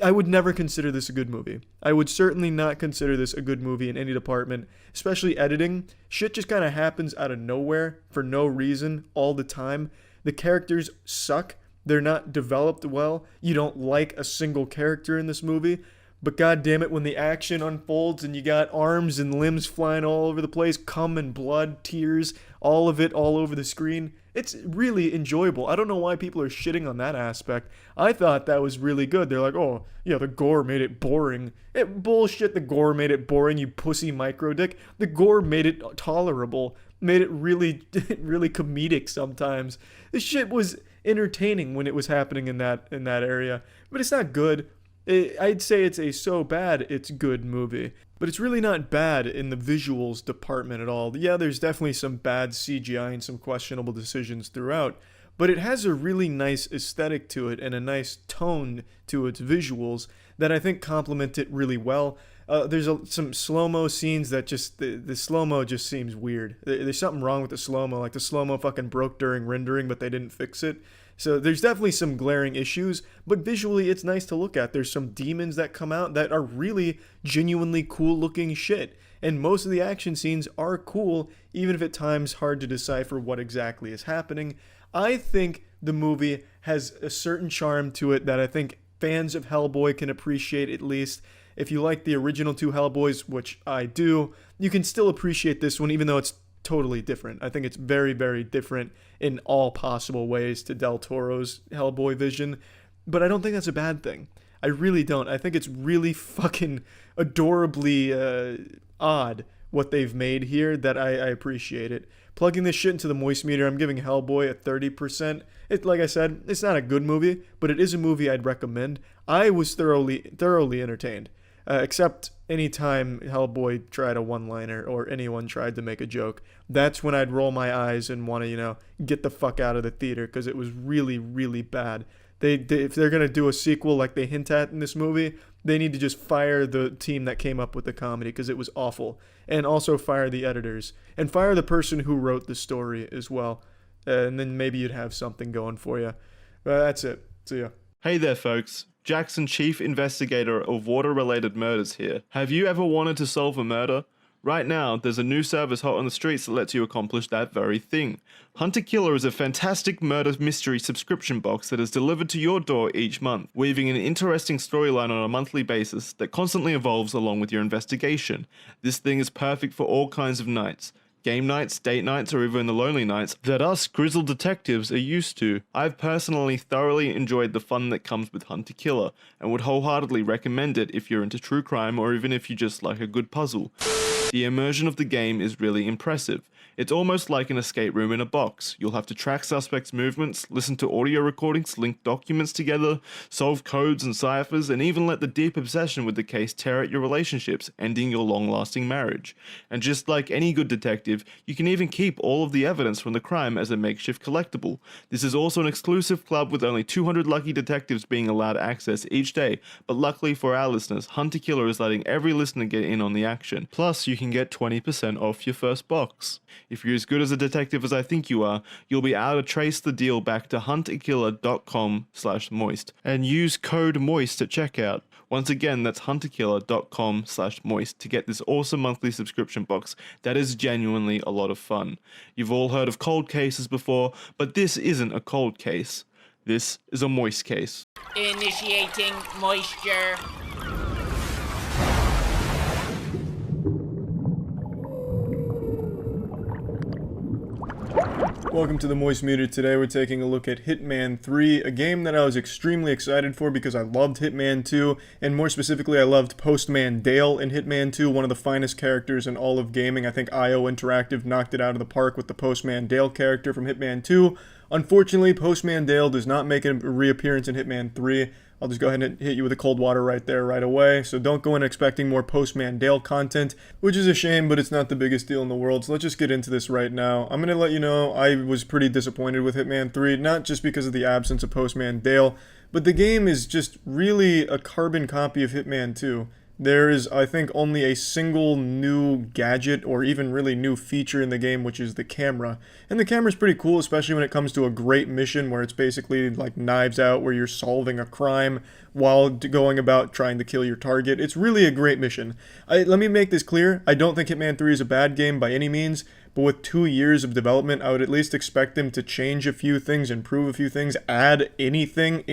I would never consider this a good movie. I would certainly not consider this a good movie in any department, especially editing. Shit just kind of happens out of nowhere for no reason all the time. The characters suck. They're not developed well. You don't like a single character in this movie. But god damn it, when the action unfolds and you got arms and limbs flying all over the place, cum and blood, tears, all of it all over the screen, it's really enjoyable. I don't know why people are shitting on that aspect. I thought that was really good. They're like, oh, yeah, the gore made it boring. Bullshit, the gore made it boring, you pussy micro dick. The gore made it tolerable, made it really, really comedic sometimes. This shit was entertaining when it was happening in that area, but it's not good. I'd say it's a so bad it's good movie, but it's really not bad in the visuals department at all. Yeah, there's definitely some bad CGI and some questionable decisions throughout, but it has a really nice aesthetic to it and a nice tone to its visuals that I think complement it really well. There's some slow-mo scenes that just, the slow-mo just seems weird. There's something wrong with the slow-mo, like the slow-mo fucking broke during rendering, but they didn't fix it. So there's definitely some glaring issues, but visually it's nice to look at. There's some demons that come out that are really genuinely cool looking shit. And most of the action scenes are cool, even if at times hard to decipher what exactly is happening. I think the movie has a certain charm to it that I think fans of Hellboy can appreciate at least. If you like the original two Hellboys, which I do, you can still appreciate this one even though it's totally different. I think it's very, very different in all possible ways to Del Toro's Hellboy vision, but I don't think that's a bad thing. I really don't. I think it's really fucking adorably odd what they've made here that I appreciate it. Plugging this shit into the moist meter, I'm giving Hellboy a 30%. Like I said, it's not a good movie, but it is a movie I'd recommend. I was thoroughly entertained. Except anytime Hellboy tried a one-liner or anyone tried to make a joke. That's when I'd roll my eyes and want to, get the fuck out of the theater because it was really, really bad. If they're going to do a sequel like they hint at in this movie, they need to just fire the team that came up with the comedy because it was awful. And also fire the editors. And fire the person who wrote the story as well. And then maybe you'd have something going for you. That's it. See ya. Hey there, folks. Jackson, Chief Investigator of Water-Related Murders here. Have you ever wanted to solve a murder? Right now, there's a new service hot on the streets that lets you accomplish that very thing. Hunt-A-Killer is a fantastic murder mystery subscription box that is delivered to your door each month, weaving an interesting storyline on a monthly basis that constantly evolves along with your investigation. This thing is perfect for all kinds of nights. Game nights, date nights, or even the lonely nights that us grizzled detectives are used to. I've personally thoroughly enjoyed the fun that comes with Hunt-A-Killer, and would wholeheartedly recommend it if you're into true crime or even if you just like a good puzzle. The immersion of the game is really impressive. It's almost like an escape room in a box. You'll have to track suspects' movements, listen to audio recordings, link documents together, solve codes and ciphers, and even let the deep obsession with the case tear at your relationships, ending your long-lasting marriage. And just like any good detective, you can even keep all of the evidence from the crime as a makeshift collectible. This is also an exclusive club with only 200 lucky detectives being allowed access each day, but luckily for our listeners, Hunt-A-Killer is letting every listener get in on the action. Plus, you can get 20% off your first box. If you're as good as a detective as I think you are, you'll be able to trace the deal back to huntakiller.com/moist and use code MOIST at checkout. Once again, that's huntakiller.com/moist to get this awesome monthly subscription box that is genuinely a lot of fun. You've all heard of cold cases before, but this isn't a cold case. This is a moist case. Initiating moisture. Welcome to the Moist Meter. Today we're taking a look at Hitman 3, a game that I was extremely excited for because I loved Hitman 2, and more specifically I loved Postman Dale in Hitman 2, one of the finest characters in all of gaming. I think IO Interactive knocked it out of the park with the Postman Dale character from Hitman 2. Unfortunately, Postman Dale does not make a reappearance in Hitman 3. I'll just go ahead and hit you with the cold water right there right away. So don't go in expecting more Postman Dale content, which is a shame, but it's not the biggest deal in the world. So let's just get into this right now. I'm going to let you know I was pretty disappointed with Hitman 3, not just because of the absence of Postman Dale, but the game is just really a carbon copy of Hitman 2. There is, I think, only a single new gadget or even really new feature in the game, which is the camera. And the camera's pretty cool, especially when it comes to a great mission where it's basically like Knives Out, where you're solving a crime while going about trying to kill your target. It's really a great mission. Let me make this clear. I don't think Hitman 3 is a bad game by any means, but with 2 years of development, I would at least expect them to change a few things, improve a few things, add anything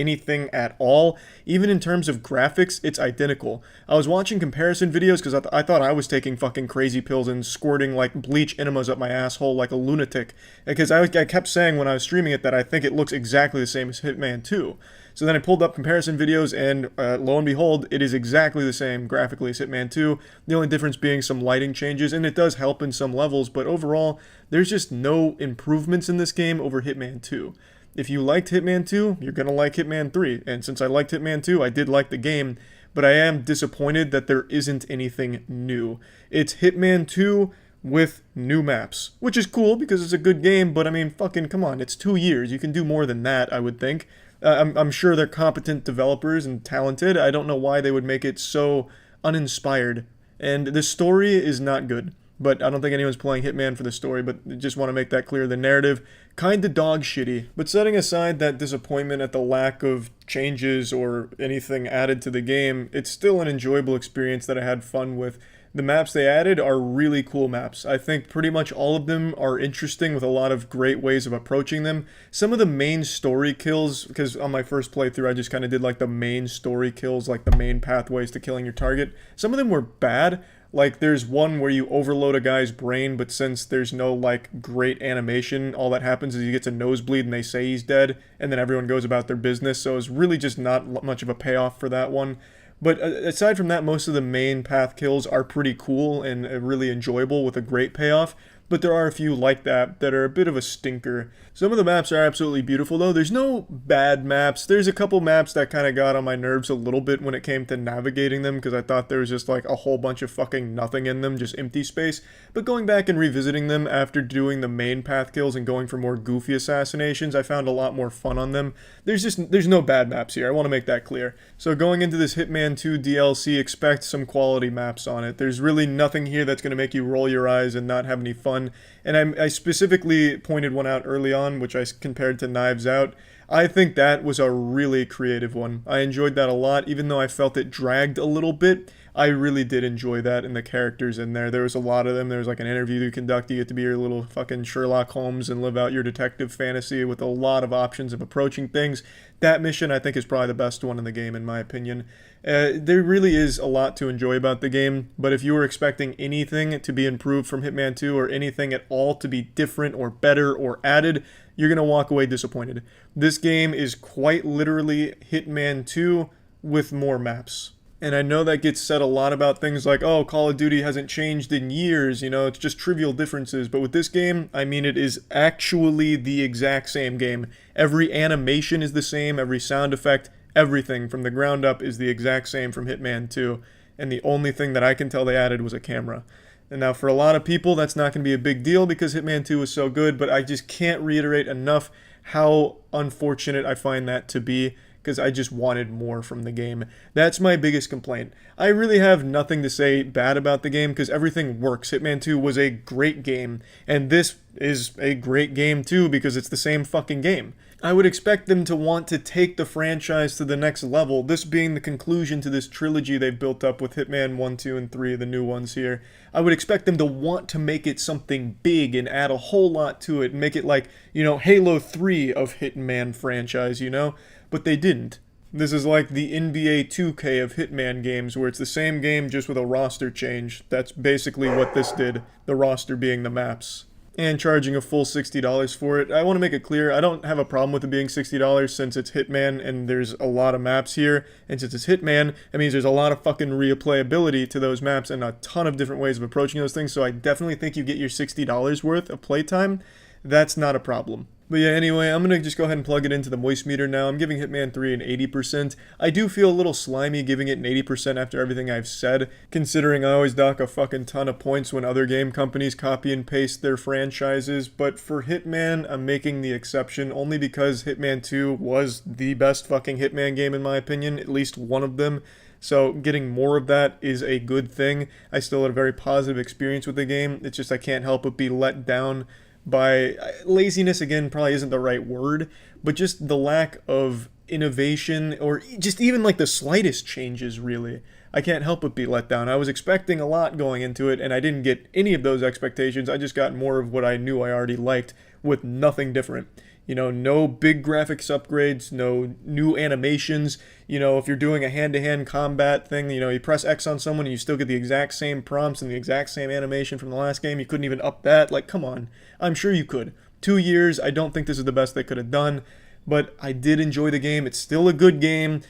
at all. Even in terms of graphics, it's identical. I was watching comparison videos because I thought I was taking fucking crazy pills and squirting like bleach enemas up my asshole like a lunatic. Because I kept saying when I was streaming it that I think it looks exactly the same as Hitman 2. So then I pulled up comparison videos, and lo and behold, it is exactly the same graphically as Hitman 2, the only difference being some lighting changes, and it does help in some levels, but overall, there's just no improvements in this game over Hitman 2. If you liked Hitman 2, you're gonna like Hitman 3, and since I liked Hitman 2, I did like the game, but I am disappointed that there isn't anything new. It's Hitman 2 with new maps, which is cool because it's a good game, but I mean, fucking come on, it's 2 years, you can do more than that, I would think. I'm sure they're competent developers and talented. I don't know why they would make it so uninspired. And the story is not good. But I don't think anyone's playing Hitman for the story, but just want to make that clear. The narrative, kinda dog shitty. But setting aside that disappointment at the lack of changes or anything added to the game, it's still an enjoyable experience that I had fun with. The maps they added are really cool maps. I think pretty much all of them are interesting with a lot of great ways of approaching them. Some of the main story kills, because on my first playthrough I just kind of did like the main story kills, like the main pathways to killing your target. Some of them were bad. Like there's one where you overload a guy's brain, but since there's no like great animation, all that happens is he gets a nosebleed and they say he's dead, and then everyone goes about their business. So it's really just not much of a payoff for that one. But aside from that, most of the main path kills are pretty cool and really enjoyable with a great payoff. But there are a few like that are a bit of a stinker. Some of the maps are absolutely beautiful though. There's no bad maps. There's a couple maps that kind of got on my nerves a little bit when it came to navigating them because I thought there was just like a whole bunch of fucking nothing in them, just empty space. But going back and revisiting them after doing the main path kills and going for more goofy assassinations, I found a lot more fun on them. There's no bad maps here. I want to make that clear. So going into this Hitman 2 DLC, expect some quality maps on it. There's really nothing here that's going to make you roll your eyes and not have any fun. And I specifically pointed one out early on, which I compared to Knives Out. I think that was a really creative one. I enjoyed that a lot, even though I felt it dragged a little bit. I really did enjoy that, and the characters in there. There was a lot of them. There was like an interview you conduct. You get to be your little fucking Sherlock Holmes and live out your detective fantasy with a lot of options of approaching things. That mission, I think, is probably the best one in the game, in my opinion. There really is a lot to enjoy about the game, but if you were expecting anything to be improved from Hitman 2 or anything at all to be different or better or added, you're going to walk away disappointed. This game is quite literally Hitman 2 with more maps. And I know that gets said a lot about things like, oh, Call of Duty hasn't changed in years, you know, it's just trivial differences. But with this game, I mean, it is actually the exact same game. Every animation is the same, every sound effect, everything from the ground up is the exact same from Hitman 2. And the only thing that I can tell they added was a camera. And now for a lot of people, that's not going to be a big deal because Hitman 2 was so good, but I just can't reiterate enough how unfortunate I find that to be, because I just wanted more from the game. That's my biggest complaint. I really have nothing to say bad about the game because everything works. Hitman 2 was a great game, and this is a great game too because it's the same fucking game. I would expect them to want to take the franchise to the next level, this being the conclusion to this trilogy they've built up with Hitman 1, 2, and 3, the new ones here. I would expect them to want to make it something big and add a whole lot to it and make it like, you know, Halo 3 of Hitman franchise, you know? But they didn't. This is like the NBA 2K of Hitman games where it's the same game just with a roster change. That's basically what this did, the roster being the maps. And charging a full $60 for it. I want to make it clear, I don't have a problem with it being $60 since it's Hitman and there's a lot of maps here. And since it's Hitman, it means there's a lot of fucking replayability to those maps and a ton of different ways of approaching those things. So I definitely think you get your $60 worth of playtime. That's not a problem. But yeah, anyway, I'm going to just go ahead and plug it into the moist meter now. I'm giving Hitman 3 an 80%. I do feel a little slimy giving it an 80% after everything I've said, considering I always dock a fucking ton of points when other game companies copy and paste their franchises. But for Hitman, I'm making the exception only because Hitman 2 was the best fucking Hitman game in my opinion, at least one of them. So getting more of that is a good thing. I still had a very positive experience with the game. It's just I can't help but be let down by laziness, again, probably isn't the right word, but just the lack of innovation or just even like the slightest changes, really. I can't help but be let down. I was expecting a lot going into it, and I didn't get any of those expectations. I just got more of what I knew I already liked with nothing different. You know, no big graphics upgrades, no new animations. You know, if you're doing a hand-to-hand combat thing, you know, you press X on someone and you still get the exact same prompts and the exact same animation from the last game. You couldn't even up that. Like, come on. I'm sure you could. 2 years, I don't think this is the best they could have done, but I did enjoy the game. It's still a good game.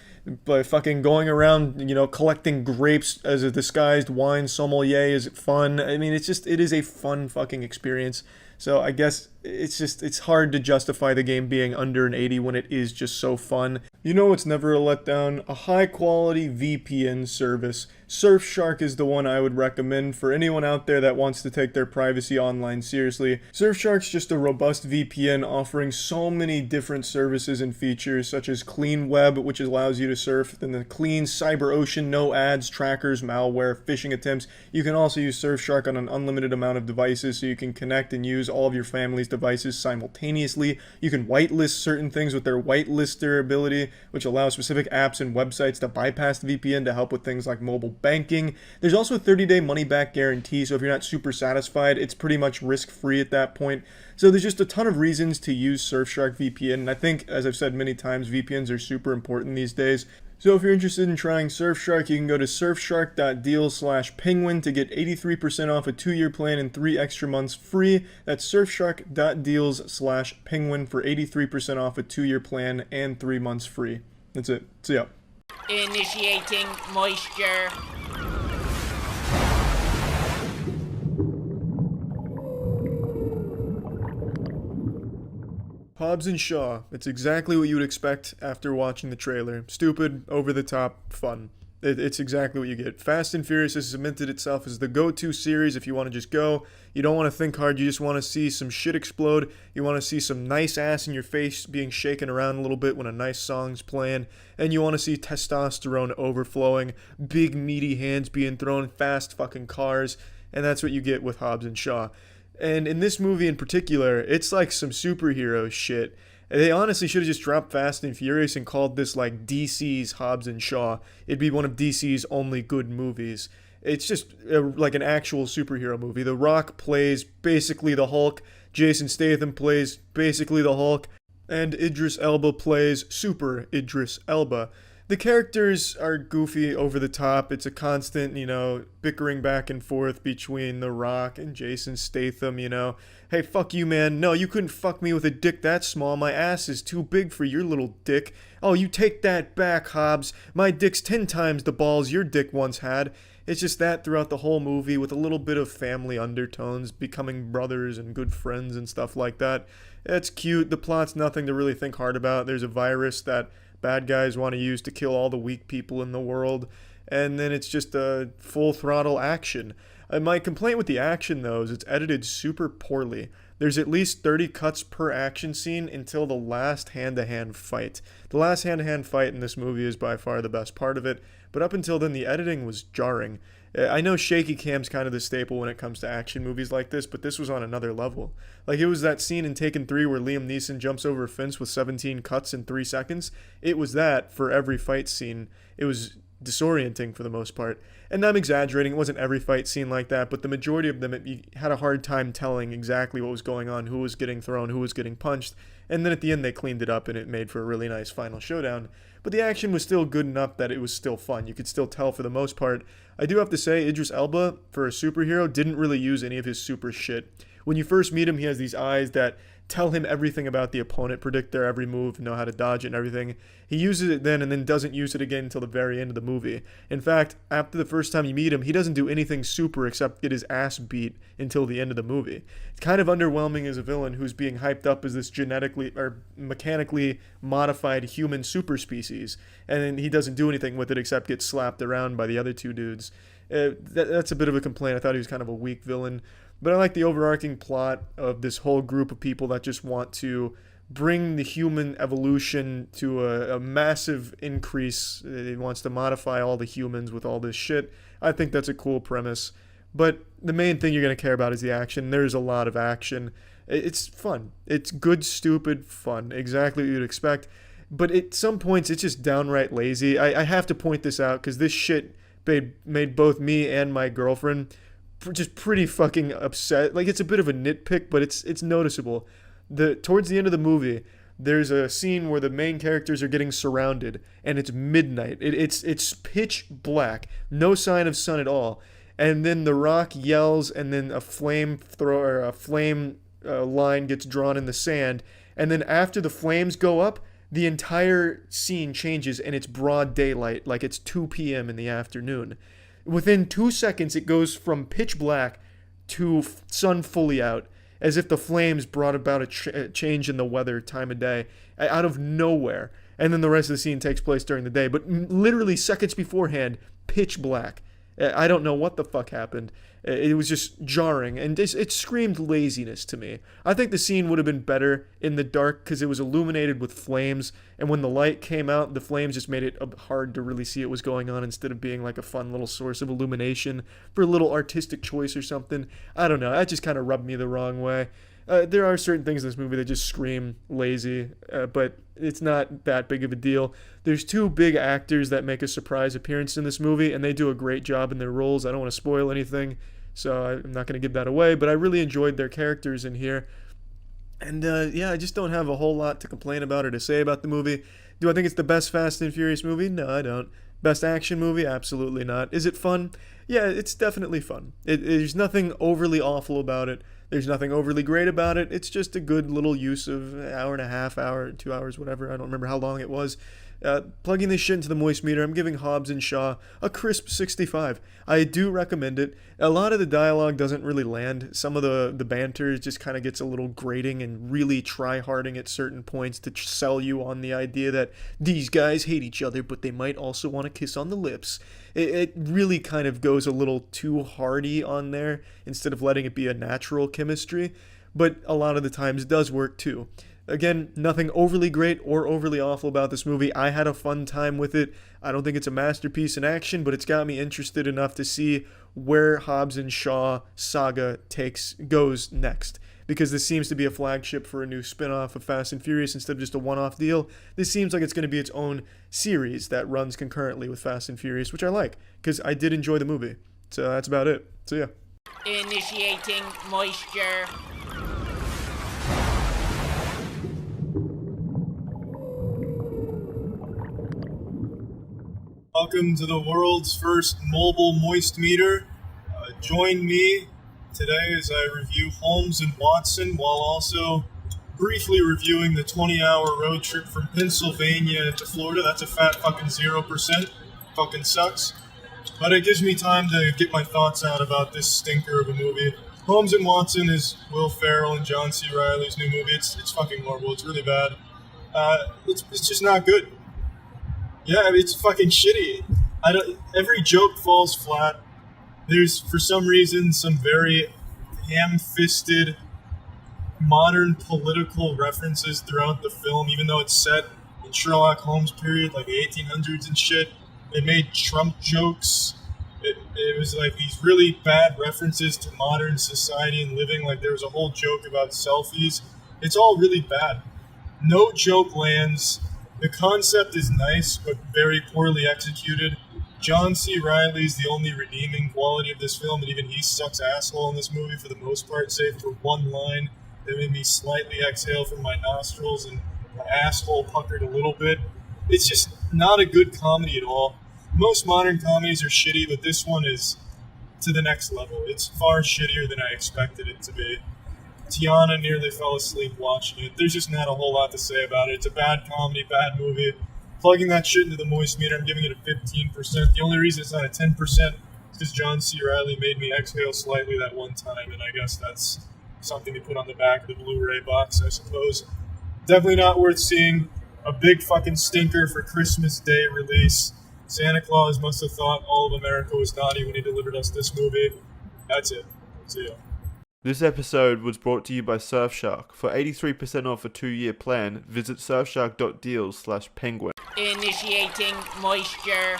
But fucking going around, you know, collecting grapes as a disguised wine sommelier is fun. I mean, it is a fun fucking experience. So I guess it's hard to justify the game being under an 80 when it is just so fun. You know what's never a letdown? A high quality VPN service. Surfshark is the one I would recommend for anyone out there that wants to take their privacy online seriously. Surfshark's just a robust VPN offering so many different services and features such as Clean Web, which allows you to surf, then the Clean Cyber Ocean, no ads, trackers, malware, phishing attempts. You can also use Surfshark on an unlimited amount of devices so you can connect and use all of your family's devices simultaneously. You can whitelist certain things with their whitelister ability, which allows specific apps and websites to bypass the VPN to help with things like mobile banking. There's also a 30-day money-back guarantee, so if you're not super satisfied, it's pretty much risk-free at that point. So there's just a ton of reasons to use Surfshark VPN, and I think, as I've said many times, VPNs are super important these days. So if you're interested in trying Surfshark, you can go to surfshark.deal/penguin to get 83% off a 2-year plan and 3 extra months free. That's surfshark.deals/penguin for 83% off a 2-year plan and 3 months free. That's it. See ya. Initiating moisture. Hobbs and Shaw. It's exactly what you would expect after watching the trailer. Stupid, over-the-top, fun. It's exactly what you get. Fast and Furious has cemented itself as the go-to series if you want to just go. You don't want to think hard, you just want to see some shit explode. You want to see some nice ass in your face being shaken around a little bit when a nice song's playing. And you want to see testosterone overflowing, big meaty hands being thrown, fast fucking cars. And that's what you get with Hobbs and Shaw. And in this movie in particular, it's like some superhero shit. They honestly should have just dropped Fast and Furious and called this like DC's Hobbs and Shaw. It'd be one of DC's only good movies. It's just like an actual superhero movie. The Rock plays basically the Hulk, Jason Statham plays basically the Hulk, and Idris Elba plays Super Idris Elba. The characters are goofy, over the top. It's a constant, bickering back and forth between The Rock and Jason Statham, Hey, fuck you, man. No, you couldn't fuck me with a dick that small. My ass is too big for your little dick. Oh, you take that back, Hobbs. My dick's 10 times the balls your dick once had. It's just that throughout the whole movie with a little bit of family undertones, becoming brothers and good friends and stuff like that. It's cute. The plot's nothing to really think hard about. There's a virus that bad guys want to use to kill all the weak people in the world, and then it's just a full throttle action. My complaint with the action, though, is it's edited super poorly. There's at least 30 cuts per action scene until the last hand-to-hand fight. The last hand-to-hand fight in this movie is by far the best part of it, but up until then the editing was jarring. I know shaky cam's kind of the staple when it comes to action movies like this, but this was on another level. Like, it was that scene in Taken 3 where Liam Neeson jumps over a fence with 17 cuts in 3 seconds. It was that for every fight scene. It was disorienting for the most part. And I'm exaggerating, it wasn't every fight scene like that, but the majority of them, you had a hard time telling exactly what was going on, who was getting thrown, who was getting punched, and then at the end they cleaned it up and it made for a really nice final showdown. But the action was still good enough that it was still fun. You could still tell for the most part. I do have to say, Idris Elba, for a superhero, didn't really use any of his super shit. When you first meet him, he has these eyes that tell him everything about the opponent, predict their every move, know how to dodge it and everything. He uses it then and then doesn't use it again until the very end of the movie. In fact, after the first time you meet him, he doesn't do anything super except get his ass beat until the end of the movie. It's kind of underwhelming as a villain who's being hyped up as this genetically or mechanically modified human super species, and then he doesn't do anything with it except get slapped around by the other two dudes. That's a bit of a complaint. I thought he was kind of a weak villain. But I like the overarching plot of this whole group of people that just want to bring the human evolution to a massive increase. It wants to modify all the humans with all this shit. I think that's a cool premise. But the main thing you're going to care about is the action. There's a lot of action. It's fun. It's good, stupid fun. Exactly what you'd expect. But at some points, it's just downright lazy. I have to point this out because this shit made both me and my girlfriend just pretty fucking upset. Like, it's a bit of a nitpick, but it's noticeable. Towards the end of the movie, there's a scene where the main characters are getting surrounded, and it's midnight. It's pitch black, no sign of sun at all. And then The Rock yells, and then a flame line gets drawn in the sand. And then after the flames go up, the entire scene changes, and it's broad daylight, like it's 2 p.m. in the afternoon. Within 2 seconds, it goes from pitch black to sun fully out, as if the flames brought about a change in the weather, time of day, out of nowhere. And then the rest of the scene takes place during the day. But literally seconds beforehand, pitch black. I don't know what the fuck happened. It was just jarring, and it screamed laziness to me. I think the scene would have been better in the dark because it was illuminated with flames, and when the light came out, the flames just made it hard to really see what was going on instead of being like a fun little source of illumination for a little artistic choice or something. I don't know. That just kind of rubbed me the wrong way. There are certain things in this movie that just scream lazy, but it's not that big of a deal. There's 2 big actors that make a surprise appearance in this movie, and they do a great job in their roles. I don't want to spoil anything, so I'm not going to give that away, but I really enjoyed their characters in here. And I just don't have a whole lot to complain about or to say about the movie. Do I think it's the best Fast and Furious movie? No, I don't. Best action movie? Absolutely not. Is it fun? Yeah, it's definitely fun. There's nothing overly awful about it. There's nothing overly great about it. It's just a good little use of an hour and a half, 2 hours, whatever. I don't remember how long it was. Plugging this shit into the moistmeter, I'm giving Hobbs and Shaw a crisp 65. I do recommend it. A lot of the dialogue doesn't really land. Some of the banter just kind of gets a little grating and really try-harding at certain points to sell you on the idea that these guys hate each other, but they might also want to kiss on the lips. It really kind of goes a little too hardy on there instead of letting it be a natural chemistry, but a lot of the times it does work too. Again, nothing overly great or overly awful about this movie. I had a fun time with it. I don't think it's a masterpiece in action, but it's got me interested enough to see where Hobbs and Shaw saga goes next. because this seems to be a flagship for a new spin-off of Fast and Furious instead of just a one-off deal. This seems like it's going to be its own series that runs concurrently with Fast and Furious, which I like, because I did enjoy the movie. So that's about it. So yeah. Initiating moisture. Welcome to the world's first mobile moist meter. Join me today as I review Holmes and Watson while also briefly reviewing the 20-hour road trip from Pennsylvania to Florida. That's a fat fucking 0%. Fucking sucks. But it gives me time to get my thoughts out about this stinker of a movie. Holmes and Watson is Will Ferrell and John C. Reilly's new movie. It's fucking horrible. It's really bad. It's just not good. Yeah, I mean, it's fucking shitty. Every joke falls flat. There's, for some reason, some very ham-fisted modern political references throughout the film, even though it's set in Sherlock Holmes period, like the 1800s and shit. They made Trump jokes. It was like these really bad references to modern society and living. Like there was a whole joke about selfies. It's all really bad. No joke lands. The concept is nice, but very poorly executed. John C. Reilly's the only redeeming quality of this film, and even he sucks asshole in this movie for the most part, save for one line that made me slightly exhale from my nostrils and my asshole puckered a little bit. It's just not a good comedy at all. Most modern comedies are shitty, but this one is to the next level. It's far shittier than I expected it to be. Tiana nearly fell asleep watching it. There's just not a whole lot to say about it. It's a bad comedy, bad movie. Plugging that shit into the moist meter, I'm giving it a 15%. The only reason it's not a 10% is because John C. Reilly made me exhale slightly that one time, and I guess that's something to put on the back of the Blu-ray box, I suppose. Definitely not worth seeing. A big fucking stinker for Christmas Day release. Santa Claus must have thought all of America was naughty when he delivered us this movie. That's it. See ya. This episode was brought to you by Surfshark. For 83% off a 2-year plan, visit surfshark.deals/penguin. Initiating moisture.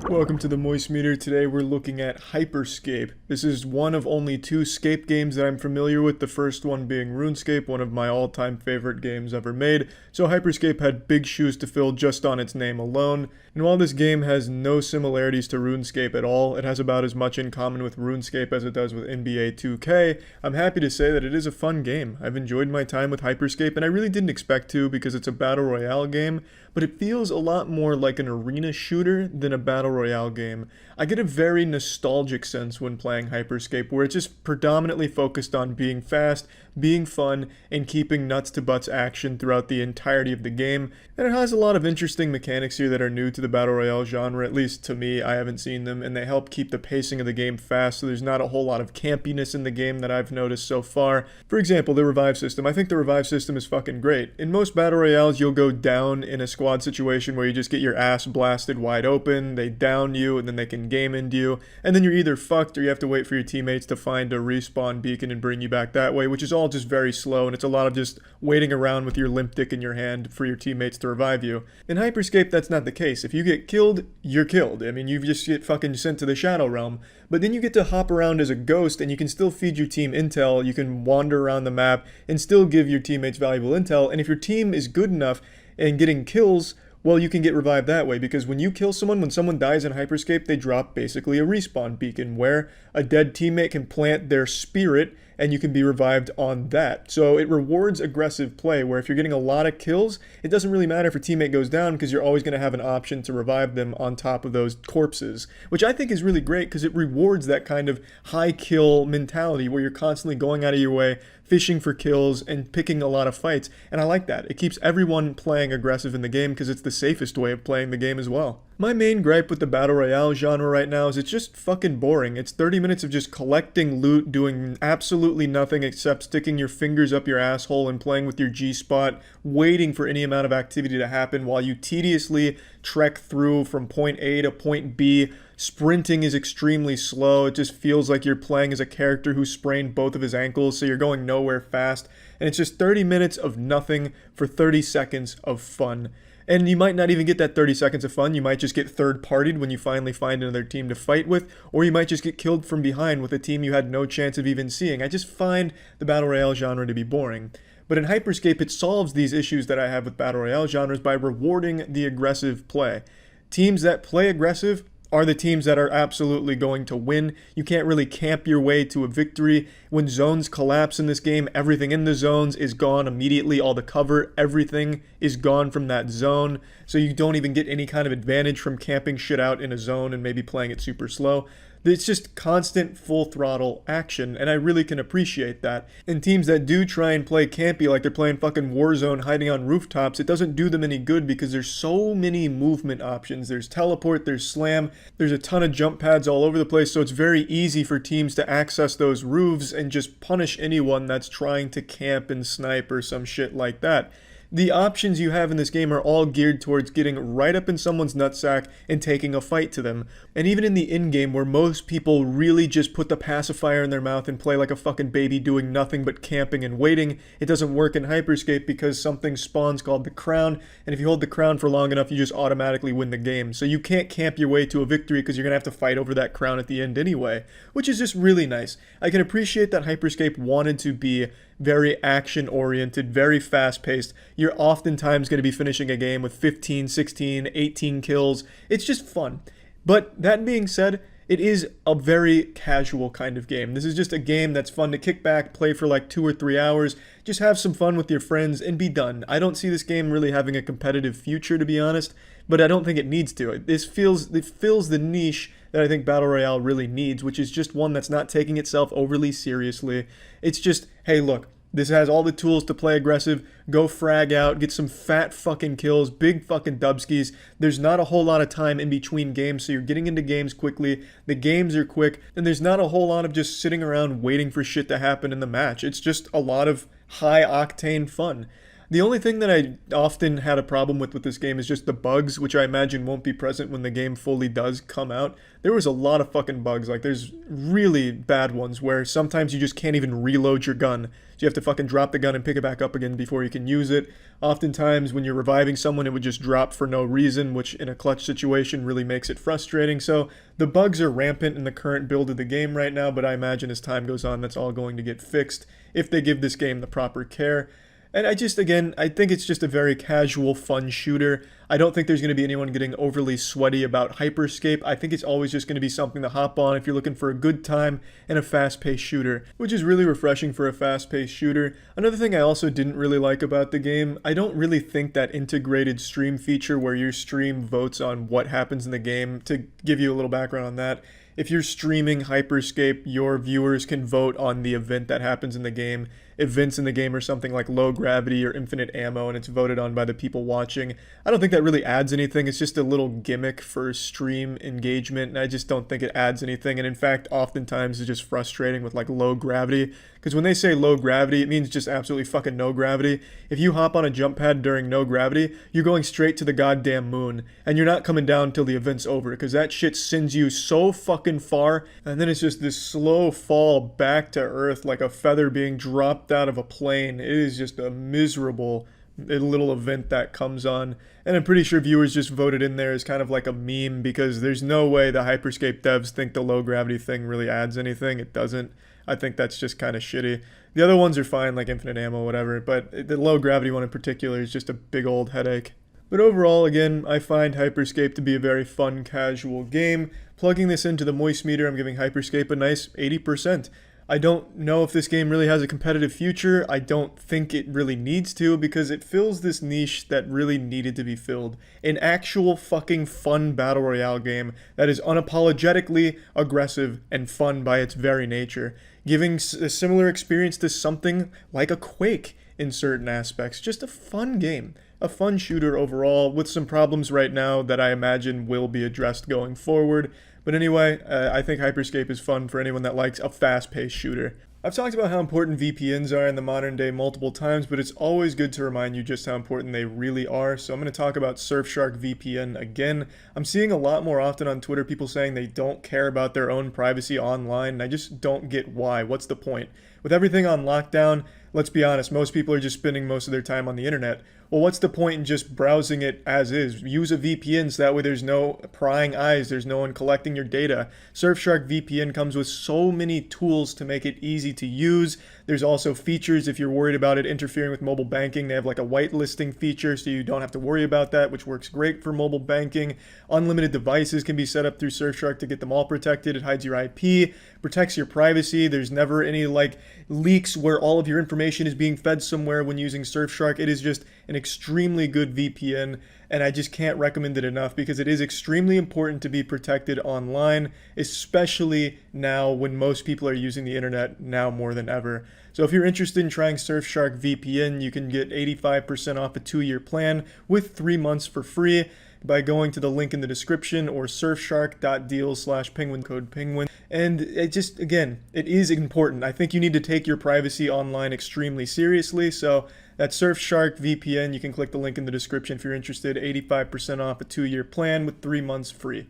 Welcome to the Moist Meter. Today we're looking at Hyperscape. This is one of only 2 Scape games that I'm familiar with, the first one being RuneScape, one of my all-time favorite games ever made. So Hyperscape had big shoes to fill just on its name alone. And while this game has no similarities to RuneScape at all, it has about as much in common with RuneScape as it does with NBA 2K, I'm happy to say that it is a fun game. I've enjoyed my time with Hyperscape, and I really didn't expect to because it's a Battle Royale game, but it feels a lot more like an arena shooter than a Battle Royale game. I get a very nostalgic sense when playing Hyperscape, where it's just predominantly focused on being fast, being fun, and keeping nuts to butts action throughout the entirety of the game. And it has a lot of interesting mechanics here that are new to the Battle Royale genre, at least to me. I haven't seen them, and they help keep the pacing of the game fast, so there's not a whole lot of campiness in the game that I've noticed so far. For example, the revive system. I think the revive system is fucking great. In most Battle Royales, you'll go down in a squad situation where you just get your ass blasted wide open, they down you, and then they can game into you, and then you're either fucked or you have to wait for your teammates to find a respawn beacon and bring you back that way, which is all just very slow, and it's a lot of just waiting around with your limp dick in your hand for your teammates to revive you. In Hyperscape, that's not the case. If you get killed, you're killed. I mean, you just get fucking sent to the Shadow Realm, but then you get to hop around as a ghost, and you can still feed your team intel, you can wander around the map, and still give your teammates valuable intel, and if your team is good enough and getting kills, well, you can get revived that way, because when you kill someone, when someone dies in Hyperscape, they drop basically a respawn beacon where a dead teammate can plant their spirit and you can be revived on that. So it rewards aggressive play, where if you're getting a lot of kills, it doesn't really matter if a teammate goes down because you're always going to have an option to revive them on top of those corpses, which I think is really great because it rewards that kind of high kill mentality where you're constantly going out of your way, fishing for kills and picking a lot of fights, and I like that. It keeps everyone playing aggressive in the game because it's the safest way of playing the game as well. My main gripe with the Battle Royale genre right now is it's just fucking boring. It's 30 minutes of just collecting loot, doing absolutely nothing except sticking your fingers up your asshole and playing with your G-spot, waiting for any amount of activity to happen while you tediously trek through from point A to point B. Sprinting is extremely slow. It just feels like you're playing as a character who sprained both of his ankles, so you're going nowhere fast. And it's just 30 minutes of nothing for 30 seconds of fun. And you might not even get that 30 seconds of fun. You might just get third-partied when you finally find another team to fight with, or you might just get killed from behind with a team you had no chance of even seeing. I just find the Battle Royale genre to be boring. But in Hyperscape, it solves these issues that I have with Battle Royale genres by rewarding the aggressive play. Teams that play aggressive are the teams that are absolutely going to win. You can't really camp your way to a victory. When zones collapse in this game, everything in the zones is gone immediately. All the cover, everything is gone from that zone. So you don't even get any kind of advantage from camping shit out in a zone and maybe playing it super slow. It's just constant full throttle action, and I really can appreciate that. And teams that do try and play campy like they're playing fucking Warzone hiding on rooftops, it doesn't do them any good because there's so many movement options. There's teleport, there's slam, there's a ton of jump pads all over the place, so it's very easy for teams to access those roofs and just punish anyone that's trying to camp and snipe or some shit like that. The options you have in this game are all geared towards getting right up in someone's nutsack and taking a fight to them. And even in the in-game where most people really just put the pacifier in their mouth and play like a fucking baby doing nothing but camping and waiting, it doesn't work in Hyperscape because something spawns called the crown, and if you hold the crown for long enough, you just automatically win the game. So you can't camp your way to a victory because you're going to have to fight over that crown at the end anyway, which is just really nice. I can appreciate that Hyperscape wanted to be very action-oriented, very fast-paced. You're oftentimes going to be finishing a game with 15, 16, 18 kills. It's just fun. But that being said, it is a very casual kind of game. This is just a game that's fun to kick back, play for like 2 or 3 hours, just have some fun with your friends, and be done. I don't see this game really having a competitive future, to be honest, but I don't think it needs to. It fills the niche that I think Battle Royale really needs, which is just one that's not taking itself overly seriously. It's just, hey, look, this has all the tools to play aggressive, go frag out, get some fat fucking kills, big fucking dubskis. There's not a whole lot of time in between games, so you're getting into games quickly. The games are quick, and there's not a whole lot of just sitting around waiting for shit to happen in the match. It's just a lot of high-octane fun. The only thing that I often had a problem with this game is just the bugs, which I imagine won't be present when the game fully does come out. There was a lot of fucking bugs. Like, there's really bad ones where sometimes you just can't even reload your gun. So you have to fucking drop the gun and pick it back up again before you can use it. Oftentimes, when you're reviving someone, it would just drop for no reason, which in a clutch situation really makes it frustrating. So the bugs are rampant in the current build of the game right now, but I imagine as time goes on, that's all going to get fixed if they give this game the proper care. And I think it's just a very casual, fun shooter. I don't think there's going to be anyone getting overly sweaty about Hyperscape. I think it's always just going to be something to hop on if you're looking for a good time and a fast-paced shooter, which is really refreshing for a fast-paced shooter. Another thing I also didn't really like about the game, I don't really think that integrated stream feature where your stream votes on what happens in the game. To give you a little background on that, if you're streaming Hyperscape, your viewers can vote on the event that happens in the game. Events in the game are something like low gravity or infinite ammo, and it's voted on by the people watching. I don't think that really adds anything. It's just a little gimmick for stream engagement, and I just don't think it adds anything. And in fact, oftentimes it's just frustrating with like low gravity, because when they say low gravity, it means just absolutely fucking no gravity. If you hop on a jump pad during no gravity, you're going straight to the goddamn moon, and you're not coming down till the event's over, because that shit sends you so fucking far, and then it's just this slow fall back to earth like a feather being dropped out of a plane. It is just a miserable little event that comes on, and I'm pretty sure viewers just voted in there as kind of like a meme, because there's no way the Hyperscape devs think the low gravity thing really adds anything. It doesn't. I think that's just kind of shitty. The other ones are fine, like infinite ammo, whatever, but the low gravity one in particular is just a big old headache. But overall, again, I find Hyperscape to be a very fun, casual game. Plugging this into the moistmeter, I'm giving Hyperscape a nice 80%. I don't know if this game really has a competitive future. I don't think it really needs to, because it fills this niche that really needed to be filled. An actual fucking fun battle royale game that is unapologetically aggressive and fun by its very nature, giving a similar experience to something like a Quake in certain aspects. Just a fun game. A fun shooter overall, with some problems right now that I imagine will be addressed going forward. But anyway, I think Hyperscape is fun for anyone that likes a fast-paced shooter. I've talked about how important VPNs are in the modern day multiple times, but it's always good to remind you just how important they really are. So I'm going to talk about Surfshark VPN again. I'm seeing a lot more often on Twitter people saying they don't care about their own privacy online, and I just don't get why. What's the point? With everything on lockdown, let's be honest, most people are just spending most of their time on the internet. Well, what's the point in just browsing it as is? Use a VPN so that way there's no prying eyes, there's no one collecting your data. Surfshark VPN comes with so many tools to make it easy to use. There's also features if you're worried about it interfering with mobile banking. They have like a whitelisting feature so you don't have to worry about that, which works great for mobile banking. Unlimited devices can be set up through Surfshark to get them all protected. It hides your IP, protects your privacy. There's never any like leaks where all of your information is being fed somewhere when using Surfshark. It is just an extremely good VPN, and I just can't recommend it enough because it is extremely important to be protected online, especially now when most people are using the internet now more than ever. So if you're interested in trying Surfshark VPN, you can get 85% off a 2-year plan with 3 months for free by going to the link in the description or surfshark.deal/penguin, code penguin. And it just, again, it is important. I think you need to take your privacy online extremely seriously. So that's Surfshark VPN. You can click the link in the description if you're interested. 85% off a 2-year plan with 3 months free.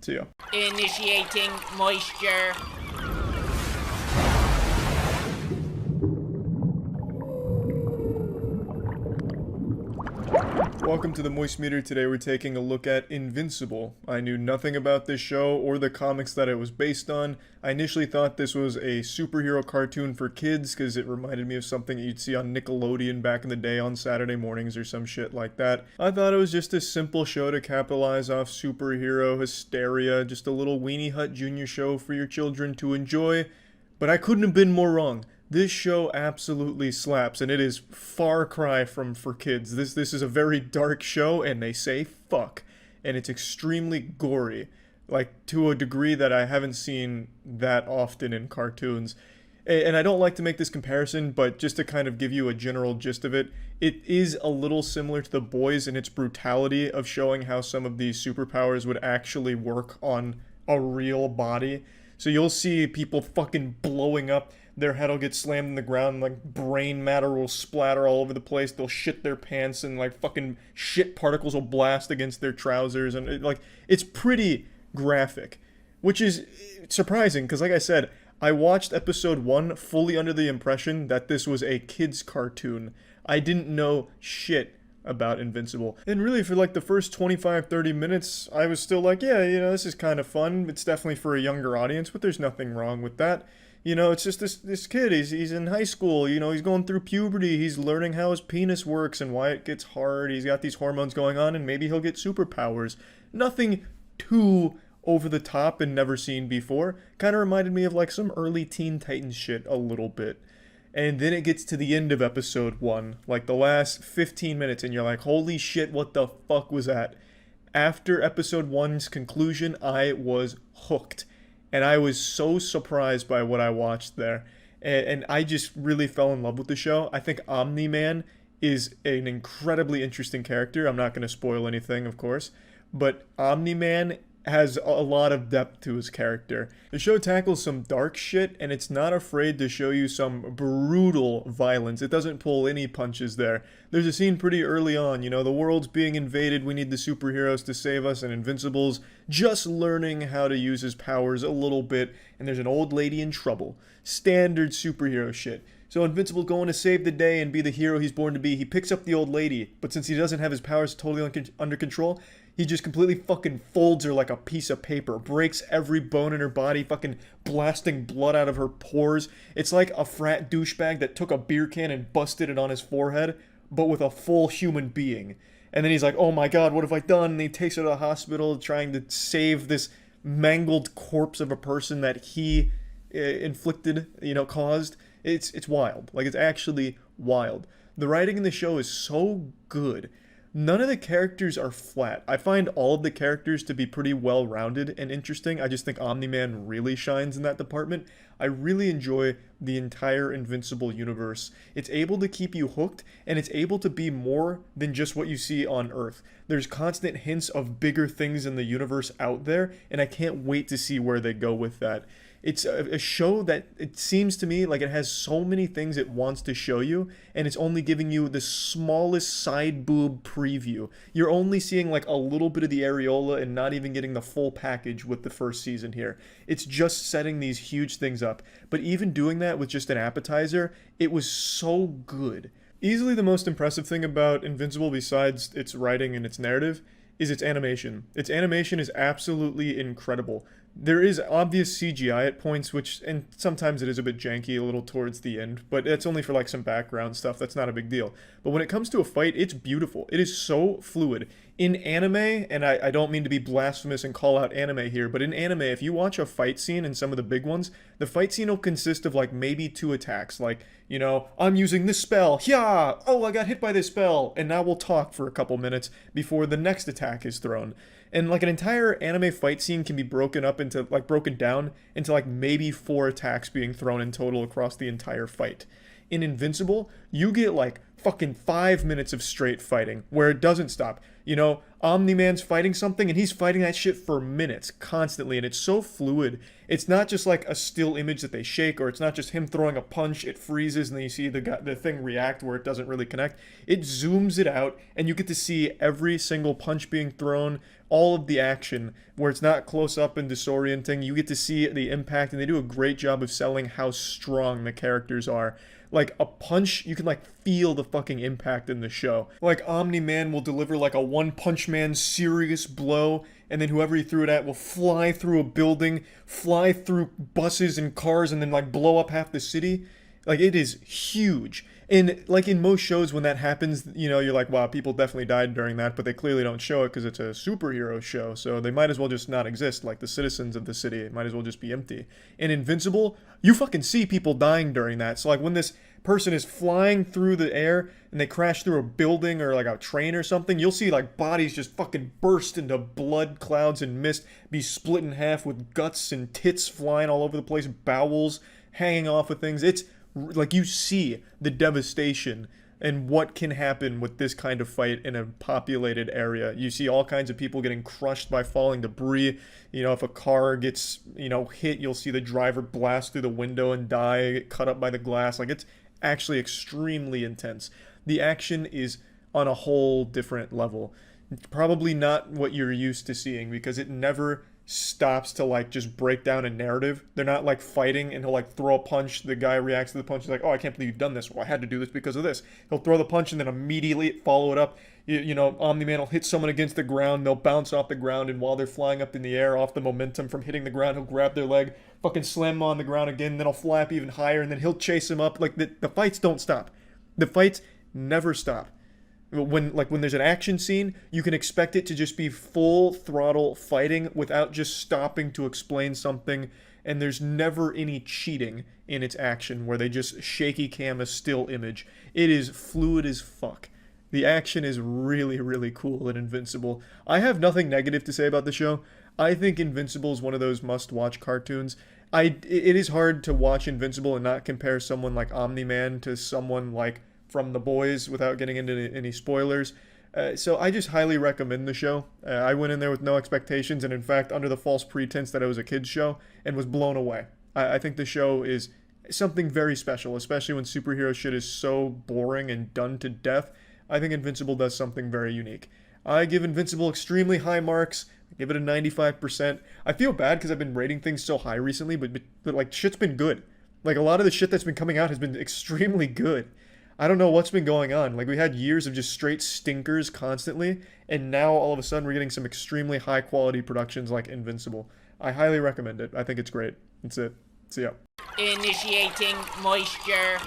See ya. Initiating moisture. Welcome to the moistmeter. Today we're taking a look at Invincible. I knew nothing about this show or the comics that it was based on. I initially thought this was a superhero cartoon for kids because it reminded me of something you'd see on Nickelodeon back in the day on Saturday mornings or some shit like that. I thought it was just a simple show to capitalize off superhero hysteria, just a little Weenie Hut Jr. show for your children to enjoy, but I couldn't have been more wrong. This show absolutely slaps, and it is far cry from for kids. This is a very dark show, and they say fuck, and it's extremely gory, like to a degree that I haven't seen that often in cartoons. And I don't like to make this comparison, but just to kind of give you a general gist of it, it is a little similar to The Boys in its brutality of showing how some of these superpowers would actually work on a real body. So you'll see people fucking blowing up. Their head will get slammed in the ground, and like brain matter will splatter all over the place. They'll shit their pants, and like fucking shit particles will blast against their trousers, and it's pretty graphic, which is surprising because, like I said, I watched episode 1 fully under the impression that this was a kids cartoon. I didn't know shit about Invincible. And really for like the first 25-30 minutes, I was still like, yeah, this is kind of fun. It's definitely for a younger audience, but there's nothing wrong with that. It's just this kid, he's in high school, he's going through puberty, he's learning how his penis works and why it gets hard, he's got these hormones going on, and maybe he'll get superpowers. Nothing too over the top and never seen before. Kind of reminded me of like some early Teen Titans shit a little bit. And then it gets to the end of episode 1, like the last 15 minutes, and you're like, holy shit, what the fuck was that? After episode 1's conclusion, I was hooked. And I was so surprised by what I watched there. And I just really fell in love with the show. I think Omni-Man is an incredibly interesting character. I'm not going to spoil anything, of course. But Omni-Man has a lot of depth to his character. The show tackles some dark shit, and it's not afraid to show you some brutal violence. It doesn't pull any punches there. There's a scene pretty early on, the world's being invaded, we need the superheroes to save us, and Invincible's just learning how to use his powers a little bit, and there's an old lady in trouble. Standard superhero shit. So Invincible's going to save the day and be the hero he's born to be. He picks up the old lady, but since he doesn't have his powers totally under control, he just completely fucking folds her like a piece of paper, breaks every bone in her body, fucking blasting blood out of her pores. It's like a frat douchebag that took a beer can and busted it on his forehead, but with a full human being. And then he's like, oh my god, what have I done? And he takes her to the hospital trying to save this mangled corpse of a person that he inflicted, caused. It's wild. Like, it's actually wild. The writing in the show is so good. None of the characters are flat. I find all of the characters to be pretty well-rounded and interesting. I just think Omni-Man really shines in that department. I really enjoy the entire Invincible universe. It's able to keep you hooked, and it's able to be more than just what you see on Earth. There's constant hints of bigger things in the universe out there, and I can't wait to see where they go with that. It's a show that it seems to me like it has so many things it wants to show you, and it's only giving you the smallest side boob preview. You're only seeing like a little bit of the areola and not even getting the full package with the first season here. It's just setting these huge things up. But even doing that with just an appetizer, it was so good. Easily the most impressive thing about Invincible, besides its writing and its narrative, is its animation. Its animation is absolutely incredible. There is obvious CGI at points, and sometimes it is a bit janky a little towards the end, but that's only for like some background stuff. That's not a big deal. But when it comes to a fight, it's beautiful. It is so fluid. In anime, and I don't mean to be blasphemous and call out anime here, but in anime, if you watch a fight scene in some of the big ones, the fight scene will consist of like maybe 2 attacks. Like, you know, I'm using this spell. Yeah! Oh, I got hit by this spell. And now we'll talk for a couple minutes before the next attack is thrown. And like an entire anime fight scene can be broken down into like maybe 4 attacks being thrown in total across the entire fight. In Invincible, you get like fucking 5 minutes of straight fighting where it doesn't stop. You know, Omni-Man's fighting something and he's fighting that shit for minutes constantly, and it's so fluid. It's not just like a still image that they shake, or it's not just him throwing a punch, it freezes and then you see the thing react where it doesn't really connect. It zooms it out and you get to see every single punch being thrown, all of the action where it's not close up and disorienting. You get to see the impact, and they do a great job of selling how strong the characters are. Like a punch, you can like feel the fucking impact in the show. Like Omni-Man will deliver like a One Punch Man serious blow, and then whoever he threw it at will fly through a building, fly through buses and cars, and then like blow up half the city. Like, it is huge. And like in most shows, when that happens, you know, you're like, wow, people definitely died during that, but they clearly don't show it because it's a superhero show, so they might as well just not exist. Like the citizens of the city, it might as well just be empty. In Invincible, you fucking see people dying during that. So like when this person is flying through the air and they crash through a building or like a train or something, you'll see like bodies just fucking burst into blood clouds and mist, be split in half with guts and tits flying all over the place, bowels hanging off of things. It's like, you see the devastation and what can happen with this kind of fight in a populated area. You see all kinds of people getting crushed by falling debris. You know, if a car gets, you know, hit, you'll see the driver blast through the window and die, get cut up by the glass. Like, it's actually extremely intense. The action is on a whole different level. It's probably not what you're used to seeing, because it never stops to like just break down a narrative. They're not like fighting and he'll like throw a punch, the guy reacts to the punch, he's like, oh, I can't believe you've done this, well, I had to do this because of this. He'll throw the punch and then immediately follow it up. You know, Omni-Man will hit someone against the ground, they'll bounce off the ground, and while they're flying up in the air off the momentum from hitting the ground, he'll grab their leg, fucking slam them on the ground again, then he'll fly up even higher, and then he'll chase him up. Like, the fights don't stop. The fights never stop. When there's an action scene, you can expect it to just be full throttle fighting without just stopping to explain something, and there's never any cheating in its action where they just shaky cam a still image. It is fluid as fuck. The action is really, really cool and Invincible. I have nothing negative to say about the show. I think Invincible is one of those must-watch cartoons. It is hard to watch Invincible and not compare someone like Omni-Man to someone like From the Boys without getting into any spoilers. So I just highly recommend the show. I went in there with no expectations, and in fact under the false pretense that it was a kid's show, and was blown away. I think the show is something very special, especially when superhero shit is so boring and done to death. I think Invincible does something very unique. I give Invincible extremely high marks. I give it a 95%. I feel bad because I've been rating things so high recently, but like, shit's been good. Like, a lot of the shit that's been coming out has been extremely good. I don't know what's been going on. Like, we had years of just straight stinkers constantly, and now all of a sudden we're getting some extremely high quality productions like Invincible. I highly recommend it. I think it's great. That's it. See ya. Initiating moisture.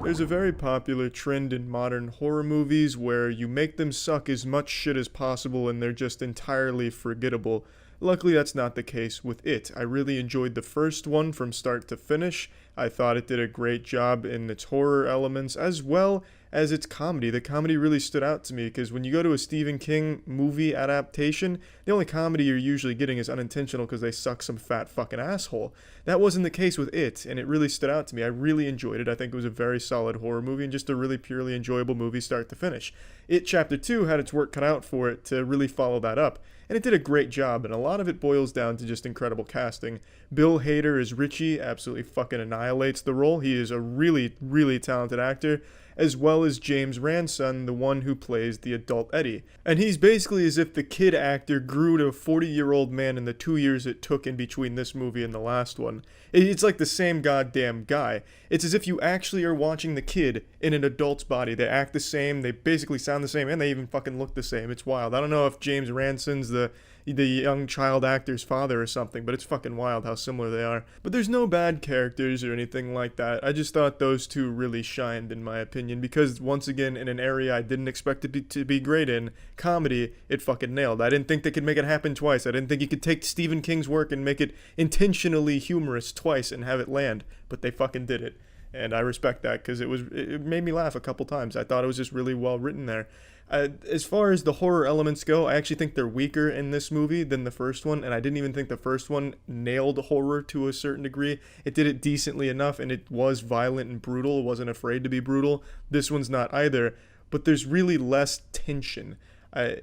There's a very popular trend in modern horror movies where you make them suck as much shit as possible and they're just entirely forgettable. Luckily, that's not the case with it. I really enjoyed the first one from start to finish. I thought it did a great job in its horror elements as well as its comedy. The comedy really stood out to me because when you go to a Stephen King movie adaptation, the only comedy you're usually getting is unintentional because they suck some fat fucking asshole. That wasn't the case with it, and it really stood out to me. I really enjoyed it. I think it was a very solid horror movie and just a really purely enjoyable movie start to finish. It Chapter 2 had its work cut out for it to really follow that up. And it did a great job, and a lot of it boils down to just incredible casting. Bill Hader as Richie absolutely fucking annihilates the role. He is a really, really talented actor, as well as James Ranson, the one who plays the adult Eddie. And he's basically as if the kid actor grew to a 40-year-old man in the 2 years it took in between this movie and the last one. It's like the same goddamn guy. It's as if you actually are watching the kid in an adult's body. They act the same, they basically sound the same, and they even fucking look the same. It's wild. I don't know if James Ranson's the young child actor's father or something, but it's fucking wild how similar they are. But there's no bad characters or anything like that. I just thought those two really shined, in my opinion, because once again, in an area I didn't expect it to be great in, comedy, it fucking nailed. I didn't think they could make it happen twice. I didn't think you could take Stephen King's work and make it intentionally humorous twice and have it land, but they fucking did it. And I respect that because it made me laugh a couple times. I thought it was just really well written there. As far as the horror elements go, I actually think they're weaker in this movie than the first one, and I didn't even think the first one nailed horror to a certain degree. It did it decently enough, and it was violent and brutal. It wasn't afraid to be brutal. This one's not either, but there's really less tension.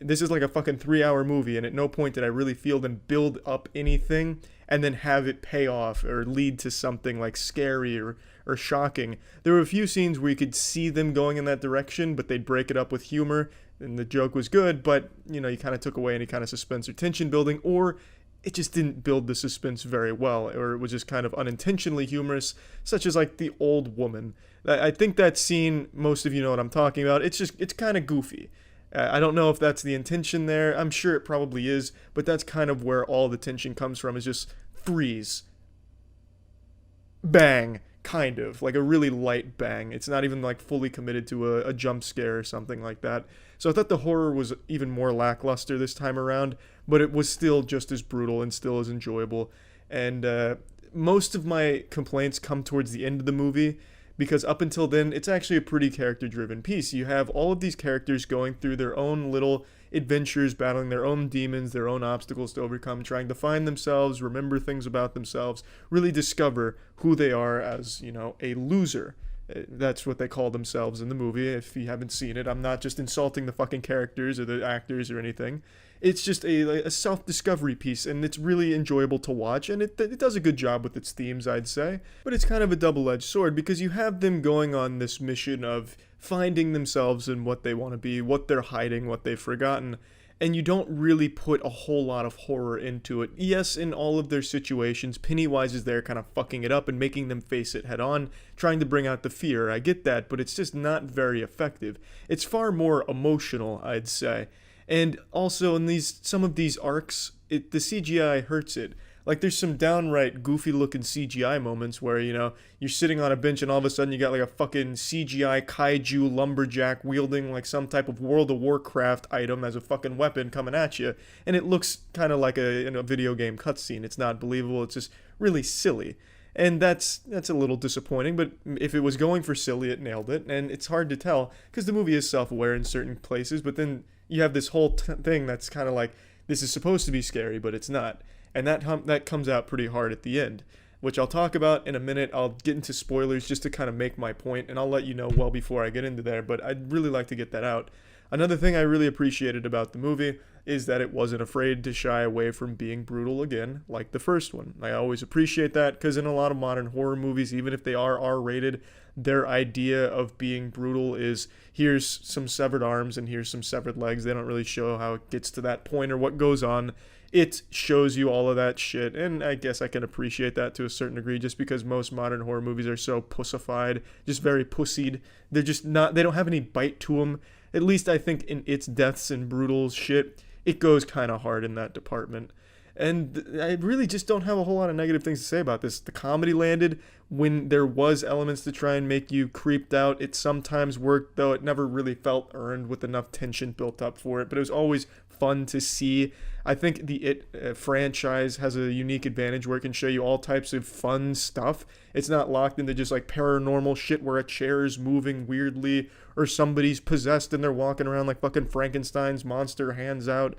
This is like a fucking 3-hour movie, and at no point did I really feel them build up anything and then have it pay off or lead to something like scary or shocking. There were a few scenes where you could see them going in that direction, but they'd break it up with humor, and the joke was good, but, you kind of took away any kind of suspense or tension building, or it just didn't build the suspense very well, or it was just kind of unintentionally humorous, such as like the old woman. I think that scene, most of you know what I'm talking about, it's kind of goofy. I don't know if that's the intention there. I'm sure it probably is, but that's kind of where all the tension comes from, is just freeze. Bang. Kind of. Like a really light bang. It's not even like fully committed to a jump scare or something like that. So I thought the horror was even more lackluster this time around, but it was still just as brutal and still as enjoyable. And most of my complaints come towards the end of the movie, because up until then, it's actually a pretty character-driven piece. You have all of these characters going through their own little adventures, battling their own demons, their own obstacles to overcome, trying to find themselves, remember things about themselves, really discover who they are as, a loser. That's what they call themselves in the movie. If you haven't seen it, I'm not just insulting the fucking characters or the actors or anything. It's just a self-discovery piece, and it's really enjoyable to watch, and it does a good job with its themes, I'd say. But it's kind of a double-edged sword, because you have them going on this mission of finding themselves and what they want to be, what they're hiding, what they've forgotten, and you don't really put a whole lot of horror into it. Yes, in all of their situations, Pennywise is there kind of fucking it up and making them face it head on, trying to bring out the fear. I get that, but it's just not very effective. It's far more emotional, I'd say. And also in some of these arcs, the CGI hurts it. Like, there's some downright goofy-looking CGI moments where, you're sitting on a bench and all of a sudden you got, like, a fucking CGI kaiju lumberjack wielding, like, some type of World of Warcraft item as a fucking weapon coming at you. And it looks kind of like a video game cutscene. It's not believable. It's just really silly. And that's a little disappointing, but if it was going for silly, it nailed it. And it's hard to tell, because the movie is self-aware in certain places, but then you have this whole thing that's kind of like, this is supposed to be scary, but it's not. And that comes out pretty hard at the end, which I'll talk about in a minute. I'll get into spoilers just to kind of make my point, and I'll let you know well before I get into there, but I'd really like to get that out. Another thing I really appreciated about the movie is that it wasn't afraid to shy away from being brutal again, like the first one. I always appreciate that, because in a lot of modern horror movies, even if they are R-rated, their idea of being brutal is, here's some severed arms and here's some severed legs. They don't really show how it gets to that point or what goes on. It shows you all of that shit, and I guess I can appreciate that to a certain degree, just because most modern horror movies are so pussified, just very pussied. They're just not, they don't have any bite to them. At least I think in its deaths and brutal shit, it goes kind of hard in that department. And I really just don't have a whole lot of negative things to say about this. The comedy landed when there was elements to try and make you creeped out. It sometimes worked, though it never really felt earned with enough tension built up for it. But it was always fun to see. I think the It franchise has a unique advantage where it can show you all types of fun stuff. It's not locked into just like paranormal shit where a chair is moving weirdly or somebody's possessed and they're walking around like fucking Frankenstein's monster, hands out.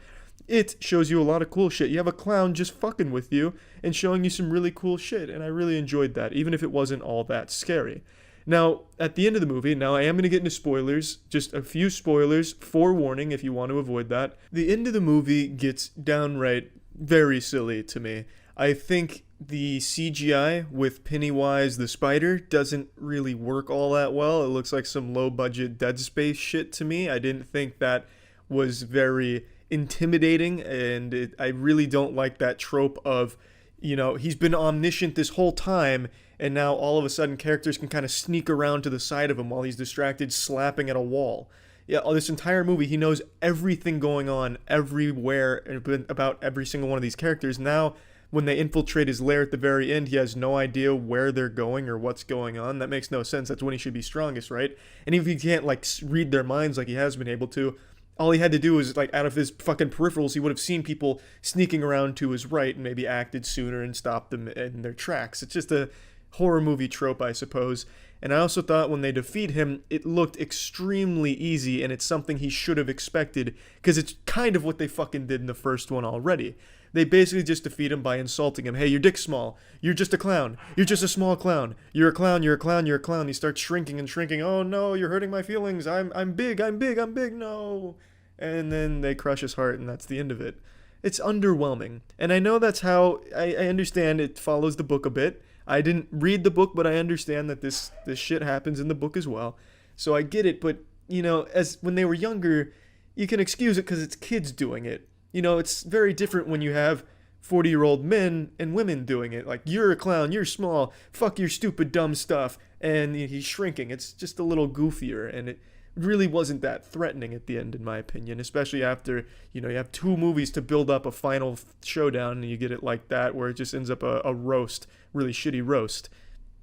It shows you a lot of cool shit. You have a clown just fucking with you and showing you some really cool shit, and I really enjoyed that, even if it wasn't all that scary. Now, at the end of the movie, now I am going to get into spoilers, just a few spoilers, forewarning if you want to avoid that. The end of the movie gets downright very silly to me. I think the CGI with Pennywise the spider doesn't really work all that well. It looks like some low-budget Dead Space shit to me. I didn't think that was very intimidating, and I really don't like that trope of, you know, he's been omniscient this whole time, and now all of a sudden characters can kind of sneak around to the side of him while he's distracted slapping at a wall. Yeah, this entire movie, he knows everything going on everywhere about every single one of these characters. Now, when they infiltrate his lair at the very end, he has no idea where they're going or what's going on. That makes no sense. That's when he should be strongest, right? And if he can't, like, read their minds like he has been able to, all he had to do was, like, out of his fucking peripherals, he would have seen people sneaking around to his right and maybe acted sooner and stopped them in their tracks. It's just a horror movie trope, I suppose. And I also thought when they defeat him, it looked extremely easy, and it's something he should have expected, because it's kind of what they fucking did in the first one already. They basically just defeat him by insulting him. Hey, your dick's small. You're just a clown. You're just a small clown. You're a clown, you're a clown, you're a clown. He starts shrinking and shrinking. Oh no, you're hurting my feelings. I'm big, no. And then they crush his heart, and that's the end of it. It's underwhelming. And I know that's how, I understand it follows the book a bit. I didn't read the book, but I understand that this shit happens in the book as well. So I get it, but, you know, as when they were younger, you can excuse it because it's kids doing it. You know, it's very different when you have 40-year-old men and women doing it. Like, you're a clown, you're small, fuck your stupid dumb stuff, and he's shrinking. It's just a little goofier, and it really wasn't that threatening at the end, in my opinion, especially after, you know, you have 2 movies to build up a final showdown, and you get it like that, where it just ends up a roast, really shitty roast.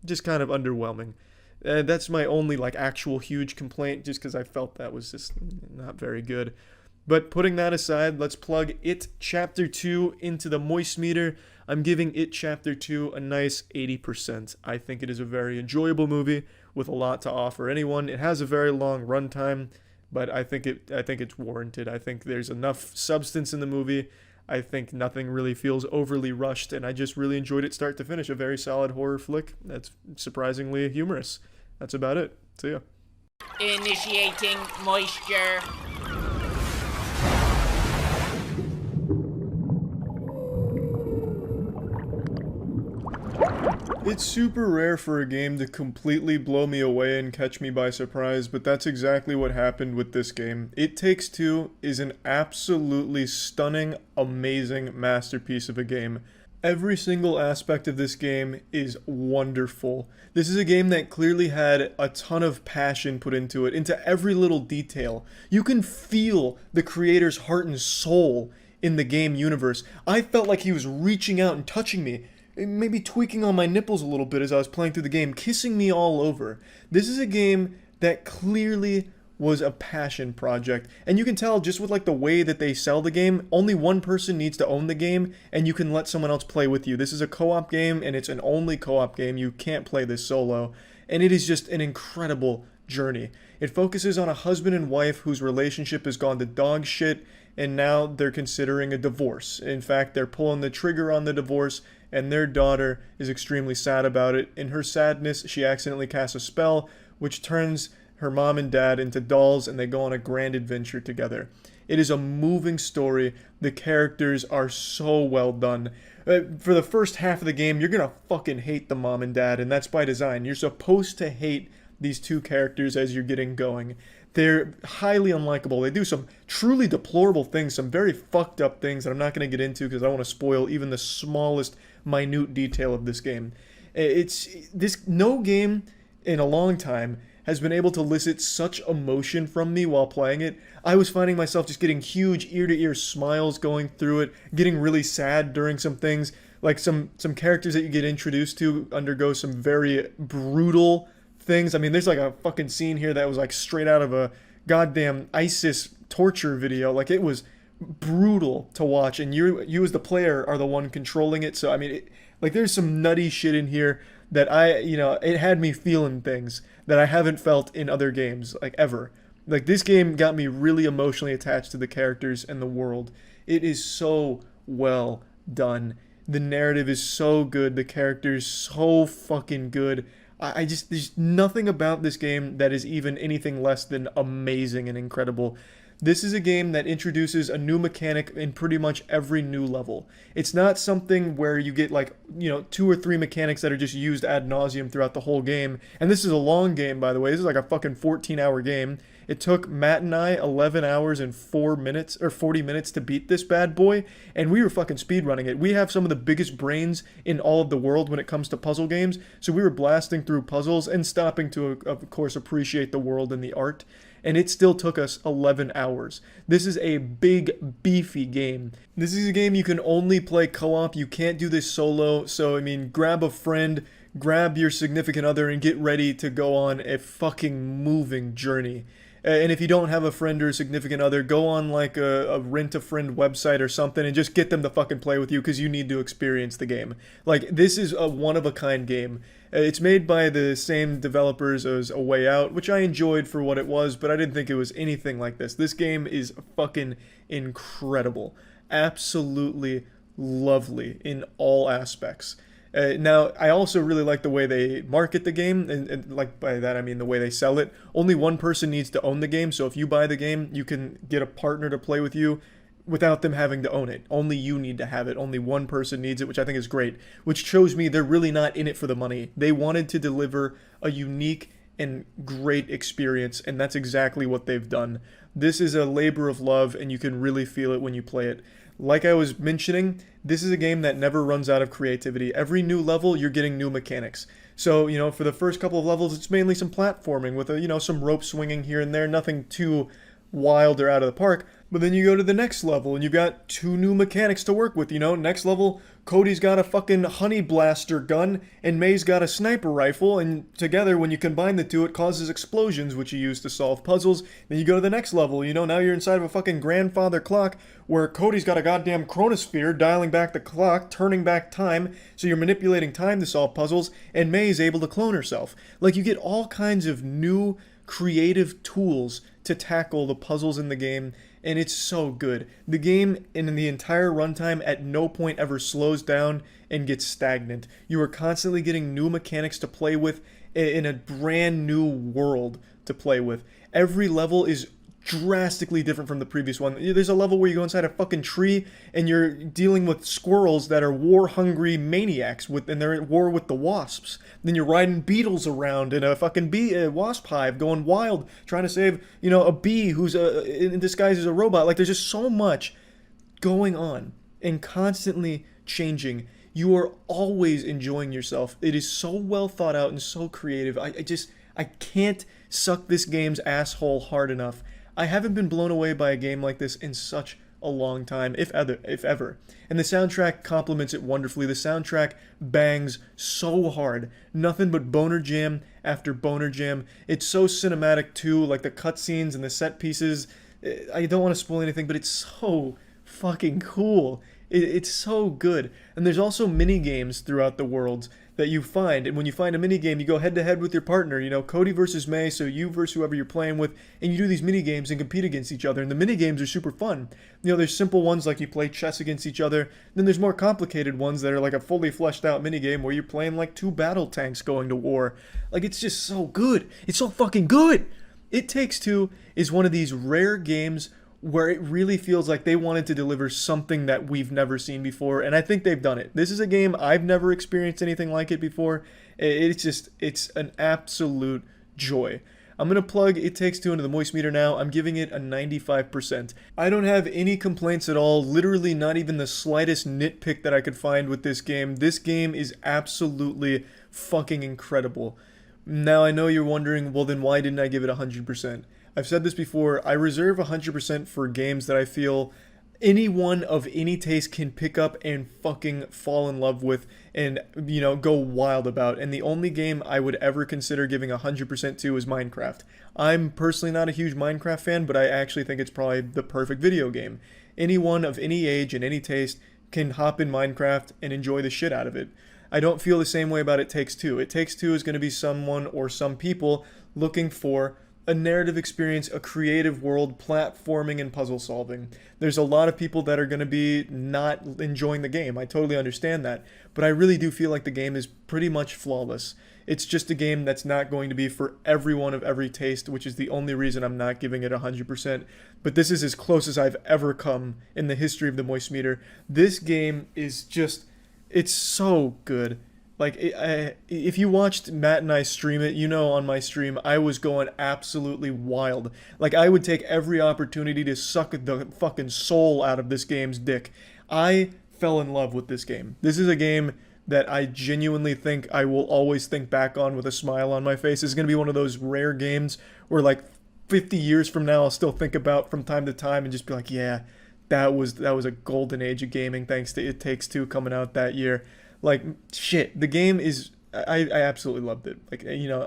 Just kind of underwhelming. That's my only, like, actual huge complaint, just because I felt that was just not very good. But putting that aside, let's plug It Chapter 2 into the moistmeter. I'm giving It Chapter 2 a nice 80%. I think it is a very enjoyable movie with a lot to offer anyone. It has a very long runtime, but I think it's warranted. I think there's enough substance in the movie. I think nothing really feels overly rushed, and I just really enjoyed it start to finish. A very solid horror flick that's surprisingly humorous. That's about it. See ya. Initiating moisture. It's super rare for a game to completely blow me away and catch me by surprise, but that's exactly what happened with this game. It Takes Two is an absolutely stunning, amazing masterpiece of a game. Every single aspect of this game is wonderful. This is a game that clearly had a ton of passion put into it, into every little detail. You can feel the creator's heart and soul in the game universe. I felt like he was reaching out and touching me, maybe tweaking on my nipples a little bit as I was playing through the game, kissing me all over. This is a game that clearly was a passion project, and you can tell just with like the way that they sell the game, only one person needs to own the game, and you can let someone else play with you. This is a co-op game, and it's an only co-op game. You can't play this solo, and it is just an incredible journey. It focuses on a husband and wife whose relationship has gone to dog shit, and now they're considering a divorce. In fact, they're pulling the trigger on the divorce, and their daughter is extremely sad about it. In her sadness, she accidentally casts a spell, which turns her mom and dad into dolls, and they go on a grand adventure together. It is a moving story. The characters are so well done. For the first half of the game, you're gonna fucking hate the mom and dad, and that's by design. You're supposed to hate these two characters as you're getting going. They're highly unlikable. They do some truly deplorable things, some very fucked up things that I'm not going to get into because I don't want to spoil even the smallest minute detail of this game. No game in a long time has been able to elicit such emotion from me while playing it. I was finding myself just getting huge ear-to-ear smiles going through it, getting really sad during some things, like some characters that you get introduced to undergo some very brutal things. I mean, there's like a fucking scene here that was like straight out of a goddamn ISIS torture video. Like, it was brutal to watch, and you as the player are the one controlling it. So I mean, like there's some nutty shit in here that it had me feeling things that I haven't felt in other games like ever. Like this game got me really emotionally attached to the characters and the world. It is so well done. The narrative is so good. The characters so fucking good. I just, there's nothing about this game that is even anything less than amazing and incredible. This is a game that introduces a new mechanic in pretty much every new level. It's not something where you get like, 2 or 3 mechanics that are just used ad nauseum throughout the whole game. And this is a long game, by the way. This is like a fucking 14-hour game. It took Matt and I 11 hours and 4 minutes or 40 minutes to beat this bad boy, and we were fucking speedrunning it. We have some of the biggest brains in all of the world when it comes to puzzle games, so we were blasting through puzzles and stopping to, of course, appreciate the world and the art. And it still took us 11 hours. This is a big, beefy game. This is a game you can only play co-op. You can't do this solo. So, I mean, grab a friend, grab your significant other, and get ready to go on a fucking moving journey. And if you don't have a friend or a significant other, go on like a rent-a-friend website or something and just get them to fucking play with you because you need to experience the game. Like, this is a one-of-a-kind game. It's made by the same developers as A Way Out, which I enjoyed for what it was, but I didn't think it was anything like this. This game is fucking incredible. Absolutely lovely in all aspects. Now, I also really like the way they market the game, and like by that I mean the way they sell it. Only one person needs to own the game, so if you buy the game, you can get a partner to play with you without them having to own it. Only you need to have it. Only one person needs it, which I think is great, which shows me they're really not in it for the money. They wanted to deliver a unique and great experience, and that's exactly what they've done. This is a labor of love, and you can really feel it when you play it. Like I was mentioning, this is a game that never runs out of creativity. Every new level, you're getting new mechanics. So, for the first couple of levels, it's mainly some platforming with, some rope swinging here and there, nothing too wild or out of the park. But then you go to the next level and you've got 2 new mechanics to work with, Next level, Cody's got a fucking honey blaster gun and May's got a sniper rifle, and together when you combine the 2 it causes explosions which you use to solve puzzles. Then you go to the next level, now you're inside of a fucking grandfather clock where Cody's got a goddamn chronosphere dialing back the clock, turning back time, so you're manipulating time to solve puzzles, and May's able to clone herself. Like, you get all kinds of new creative tools to tackle the puzzles in the game, and it's so good. The game in the entire runtime at no point ever slows down and gets stagnant. You are constantly getting new mechanics to play with in a brand new world to play with. Every level is drastically different from the previous one. There's a level where you go inside a fucking tree and you're dealing with squirrels that are war-hungry maniacs and they're at war with the wasps. Then you're riding beetles around in a fucking wasp hive going wild trying to save, a bee who's in disguise as a robot. Like, there's just so much going on and constantly changing. You are always enjoying yourself. It is so well thought out and so creative. I can't suck this game's asshole hard enough. I haven't been blown away by a game like this in such a long time, if ever. And the soundtrack complements it wonderfully. The soundtrack bangs so hard. Nothing but boner jam after boner jam. It's so cinematic too, like the cutscenes and the set pieces. I don't want to spoil anything, but it's so fucking cool. It's so good. And there's also mini games throughout the world that you find, and when you find a mini game, you go head to head with your partner, Cody versus May, so you versus whoever you're playing with, and you do these mini games and compete against each other, and the mini games are super fun. There's simple ones like you play chess against each other, then there's more complicated ones that are like a fully fleshed out mini game where you're playing like 2 battle tanks going to war. Like, it's just so good. It's so fucking good. It Takes Two is one of these rare games where it really feels like they wanted to deliver something that we've never seen before, and I think they've done it. This is a game I've never experienced anything like it before. It's an absolute joy. I'm going to plug It Takes Two into the Moist Meter now. I'm giving it a 95%. I don't have any complaints at all, literally not even the slightest nitpick that I could find with this game. This game is absolutely fucking incredible. Now, I know you're wondering, well then why didn't I give it 100%? I've said this before, I reserve 100% for games that I feel anyone of any taste can pick up and fucking fall in love with and, go wild about. And the only game I would ever consider giving 100% to is Minecraft. I'm personally not a huge Minecraft fan, but I actually think it's probably the perfect video game. anyone of any age and any taste can hop in Minecraft and enjoy the shit out of it. I don't feel the same way about It Takes Two. It Takes Two is going to be someone or some people looking for a narrative experience, a creative world, platforming and puzzle solving. There's a lot of people that are going to be not enjoying the game. I totally understand that. But I really do feel like the game is pretty much flawless. It's just a game that's not going to be for everyone of every taste, which is the only reason I'm not giving it 100%. But this is as close as I've ever come in the history of the moistmeter. This game is just, it's so good. Like, if you watched Matt and I stream it, you know on my stream, I was going absolutely wild. Like, I would take every opportunity to suck the fucking soul out of this game's dick. I fell in love with this game. This is a game that I genuinely think I will always think back on with a smile on my face. It's going to be one of those rare games where, like, 50 years from now, I'll still think about from time to time and just be like, yeah, that was a golden age of gaming thanks to It Takes Two coming out that year. Like, shit, the game is, I absolutely loved it. Like, you know,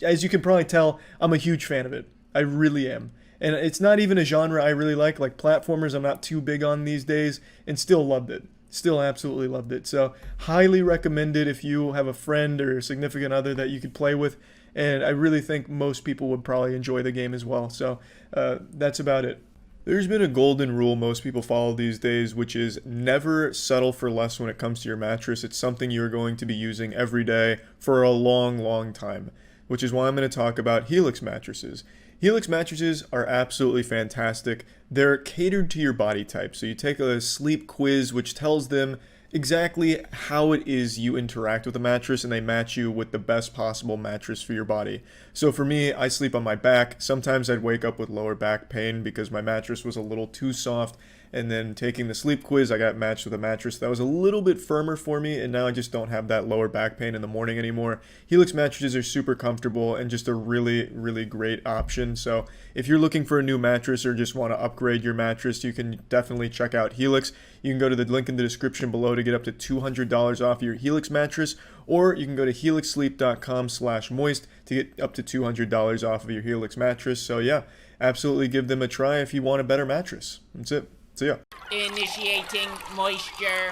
as you can probably tell, I'm a huge fan of it. I really am. And it's not even a genre I really like platformers I'm not too big on these days, and still loved it. Still absolutely loved it. So, highly recommend it if you have a friend or a significant other that you could play with. And I really think most people would probably enjoy the game as well. So, that's about it. There's been a golden rule most people follow these days, which is never settle for less when it comes to your mattress. It's something you're going to be using every day for a long, long time, which is why I'm going to talk about Helix mattresses. Helix mattresses are absolutely fantastic. They're catered to your body type. So you take a sleep quiz, which tells them exactly how it is you interact with a mattress, and they match you with the best possible mattress for your body. So for me, I sleep on my back. Sometimes I'd wake up with lower back pain because my mattress was a little too soft, and then taking the sleep quiz, I got matched with a mattress that was a little bit firmer for me, and now I just don't have that lower back pain in the morning anymore. Helix mattresses are super comfortable and just a really, really great option. So if you're looking for a new mattress or just want to upgrade your mattress, you can definitely check out Helix. You can go to the link in the description below to get up to $200 off your Helix mattress, or you can go to helixsleep.com/moist to get up to $200 off of your Helix mattress. So yeah, absolutely give them a try if you want a better mattress. That's it. See ya. Initiating moisture.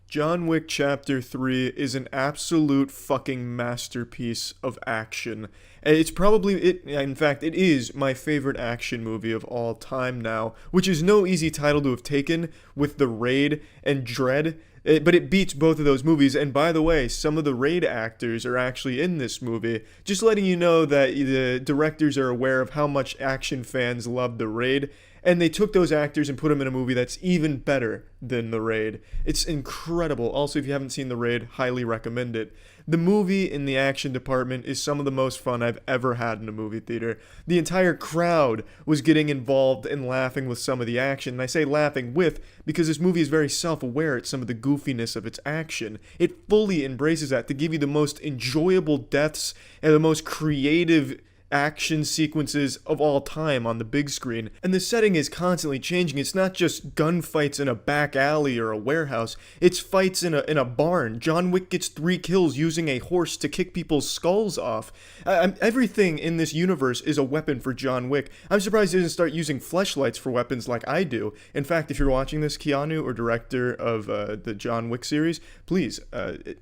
John Wick Chapter 3 is an absolute fucking masterpiece of action. It's probably, in fact, it is my favorite action movie of all time now, which is no easy title to have taken with The Raid and Dredd. But it beats both of those movies, and by the way, some of the Raid actors are actually in this movie. Just letting you know that the directors are aware of how much action fans love The Raid, and they took those actors and put them in a movie that's even better than The Raid. It's incredible. Also, if you haven't seen The Raid, highly recommend it. The movie in the action department is some of the most fun I've ever had in a movie theater. The entire crowd was getting involved and laughing with some of the action. And I say laughing with because this movie is very self-aware at some of the goofiness of its action. It fully embraces that to give you the most enjoyable deaths and the most creative action sequences of all time on the big screen. And the setting is constantly changing. It's not just gunfights in a back alley or a warehouse. It's fights in a barn. John Wick gets 3 kills using a horse to kick people's skulls off. Everything in this universe is a weapon for John Wick. I'm surprised he doesn't start using fleshlights for weapons like I do. In fact, if you're watching this, Keanu, or director of the John Wick series, please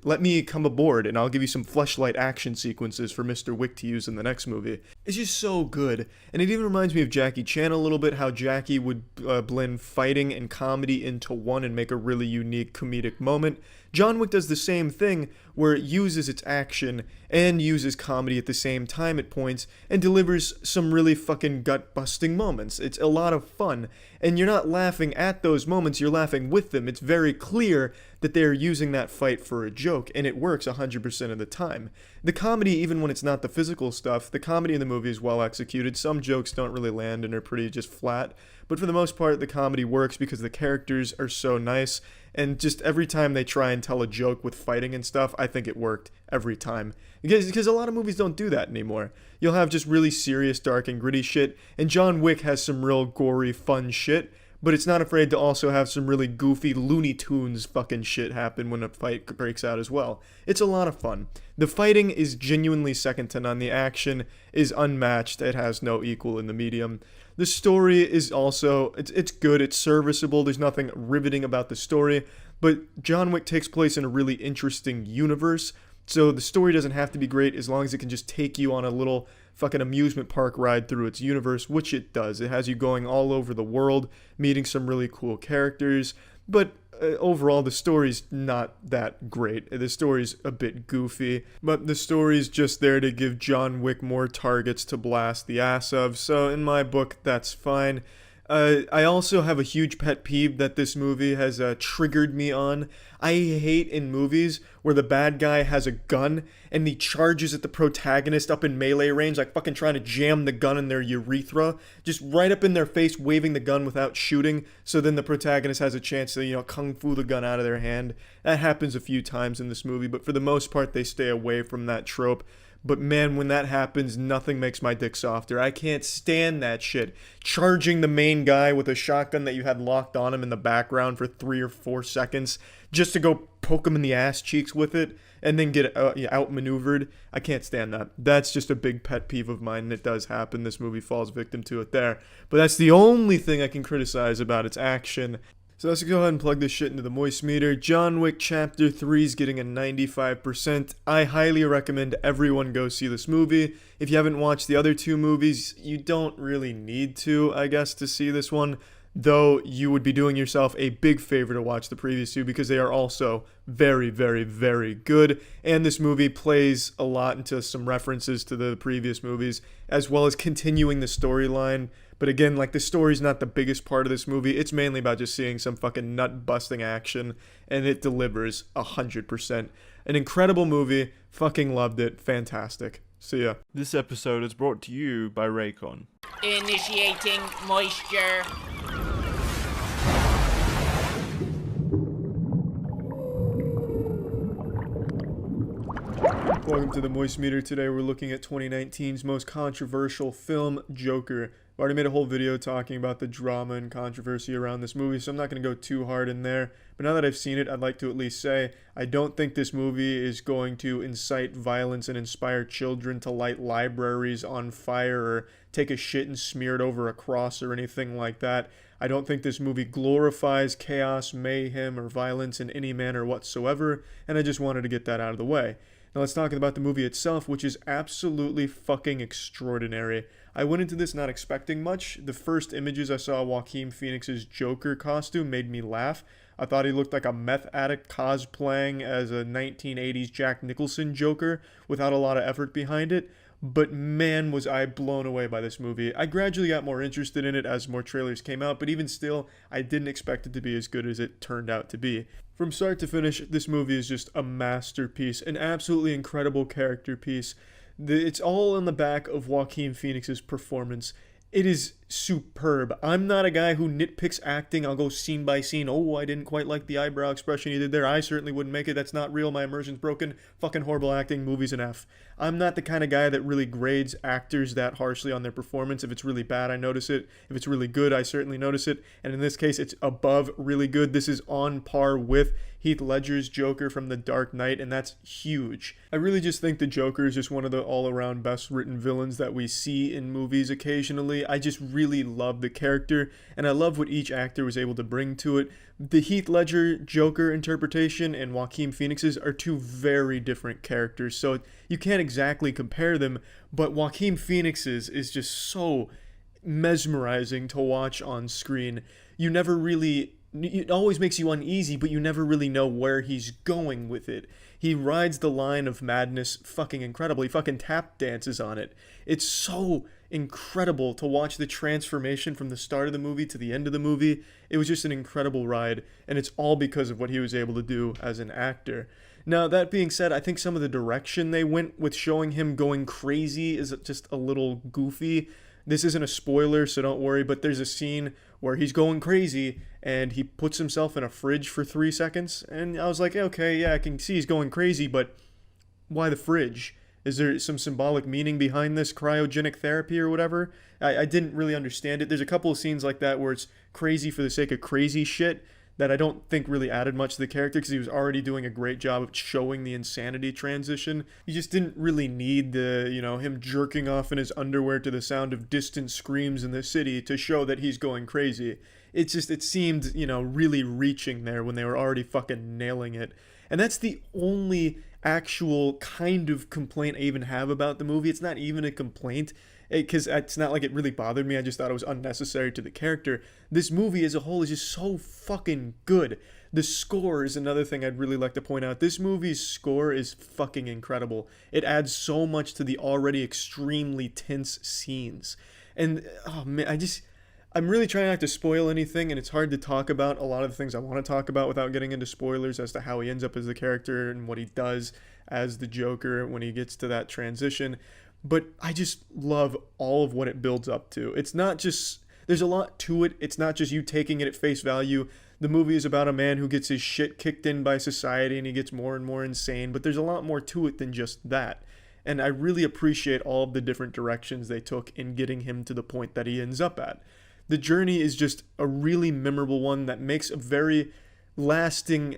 let me come aboard and I'll give you some fleshlight action sequences for Mr. Wick to use in the next movie. It's just so good. And it even reminds me of Jackie Chan a little bit, how Jackie would blend fighting and comedy into one and make a really unique comedic moment. John Wick does the same thing, where it uses its action and uses comedy at the same time at points, and delivers some really fucking gut-busting moments. It's a lot of fun, and you're not laughing at those moments, you're laughing with them. It's very clear that they're using that fight for a joke, and it works 100% of the time. The comedy, even when it's not the physical stuff, the comedy in the movie is well executed. Some jokes don't really land and are pretty just flat, but for the most part, the comedy works because the characters are so nice, and just every time they try and tell a joke with fighting and stuff, I think it worked every time. Because a lot of movies don't do that anymore. You'll have just really serious, dark, and gritty shit, and John Wick has some real gory, fun shit, but it's not afraid to also have some really goofy Looney Tunes fucking shit happen when a fight breaks out as well. It's a lot of fun. The fighting is genuinely second to none. The action is unmatched. It has no equal in the medium. The story is also, it's good, it's serviceable, there's nothing riveting about the story, but John Wick takes place in a really interesting universe, so the story doesn't have to be great as long as it can just take you on a little fucking amusement park ride through its universe, which it does. It has you going all over the world, meeting some really cool characters, but overall the story's not that great. The story's a bit goofy, but the story's just there to give John Wick more targets to blast the ass of, so in my book that's fine. I also have a huge pet peeve that this movie has triggered me on. I hate in movies where the bad guy has a gun and he charges at the protagonist up in melee range, like fucking trying to jam the gun in their urethra, just right up in their face, waving the gun without shooting, so then the protagonist has a chance to, kung fu the gun out of their hand. That happens a few times in this movie, but for the most part they stay away from that trope. But man, when that happens, nothing makes my dick softer. I can't stand that shit. Charging the main guy with a shotgun that you had locked on him in the background for 3 or 4 seconds just to go poke him in the ass cheeks with it and then get outmaneuvered. I can't stand that. That's just a big pet peeve of mine, and it does happen. This movie falls victim to it there. But that's the only thing I can criticize about its action. So let's go ahead and plug this shit into the moist meter. John Wick Chapter 3 is getting a 95%. I highly recommend everyone go see this movie. If you haven't watched the other 2 movies, you don't really need to, I guess, to see this one. Though you would be doing yourself a big favor to watch the previous 2 because they are also very, very, very good. And this movie plays a lot into some references to the previous movies, as well as continuing the storyline. But again, the story's not the biggest part of this movie. It's mainly about just seeing some fucking nut-busting action, and it delivers 100%. An incredible movie. Fucking loved it. Fantastic. See ya. This episode is brought to you by Raycon. Initiating moisture. Welcome to the Moist Meter. Today we're looking at 2019's most controversial film, Joker. I've already made a whole video talking about the drama and controversy around this movie, so I'm not going to go too hard in there. But now that I've seen it, I'd like to at least say I don't think this movie is going to incite violence and inspire children to light libraries on fire or take a shit and smear it over a cross or anything like that. I don't think this movie glorifies chaos, mayhem, or violence in any manner whatsoever, and I just wanted to get that out of the way. Now let's talk about the movie itself, which is absolutely fucking extraordinary. I went into this not expecting much. The first images I saw of Joaquin Phoenix's Joker costume made me laugh. I thought he looked like a meth addict cosplaying as a 1980s Jack Nicholson Joker without a lot of effort behind it. But man, was I blown away by this movie. I gradually got more interested in it as more trailers came out, but even still, I didn't expect it to be as good as it turned out to be. From start to finish, this movie is just a masterpiece, an absolutely incredible character piece. It's all on the back of Joaquin Phoenix's performance. It is superb. I'm not a guy who nitpicks acting. I'll go scene by scene. Oh, I didn't quite like the eyebrow expression he did there. I certainly wouldn't make it. That's not real. My immersion's broken. Fucking horrible acting. Movie's an F. I'm not the kind of guy that really grades actors that harshly on their performance. If it's really bad, I notice it. If it's really good, I certainly notice it. And in this case, it's above really good. This is on par with Heath Ledger's Joker from The Dark Knight, and that's huge. I really just think the Joker is just one of the all-around best written villains that we see in movies occasionally. I just really love the character, and I love what each actor was able to bring to it. The Heath Ledger Joker interpretation and Joaquin Phoenix's are 2 very different characters, so you can't exactly compare them, but Joaquin Phoenix's is just so mesmerizing to watch on screen. It always makes you uneasy, but you never really know where he's going with it. He rides the line of madness fucking incredibly. He fucking tap dances on it. It's so incredible to watch the transformation from the start of the movie to the end of the movie. It was just an incredible ride, and it's all because of what he was able to do as an actor. Now, that being said, I think some of the direction they went with showing him going crazy is just a little goofy. This isn't a spoiler, so don't worry, but there's a scene where he's going crazy and he puts himself in a fridge for 3 seconds. And I was like, okay, yeah, I can see he's going crazy, but why the fridge? Is there some symbolic meaning behind this cryogenic therapy or whatever? I didn't really understand it. There's a couple of scenes like that where it's crazy for the sake of crazy shit that I don't think really added much to the character because he was already doing a great job of showing the insanity transition. You just didn't really need the, him jerking off in his underwear to the sound of distant screams in the city to show that he's going crazy. It seemed, really reaching there when they were already fucking nailing it. And that's the only actual kind of complaint I even have about the movie. It's not even a complaint, because it's not like it really bothered me. I just thought it was unnecessary to the character. This movie as a whole is just so fucking good. The score is another thing I'd really like to point out. This movie's score is fucking incredible. It adds so much to the already extremely tense scenes. And, oh man, I'm really trying not to spoil anything, and it's hard to talk about a lot of the things I want to talk about without getting into spoilers as to how he ends up as the character and what he does as the Joker when he gets to that transition. But I just love all of what it builds up to. It's not just, there's a lot to it. It's not just you taking it at face value. The movie is about a man who gets his shit kicked in by society and he gets more and more insane, but there's a lot more to it than just that. And I really appreciate all of the different directions they took in getting him to the point that he ends up at. The journey is just a really memorable one that makes a very lasting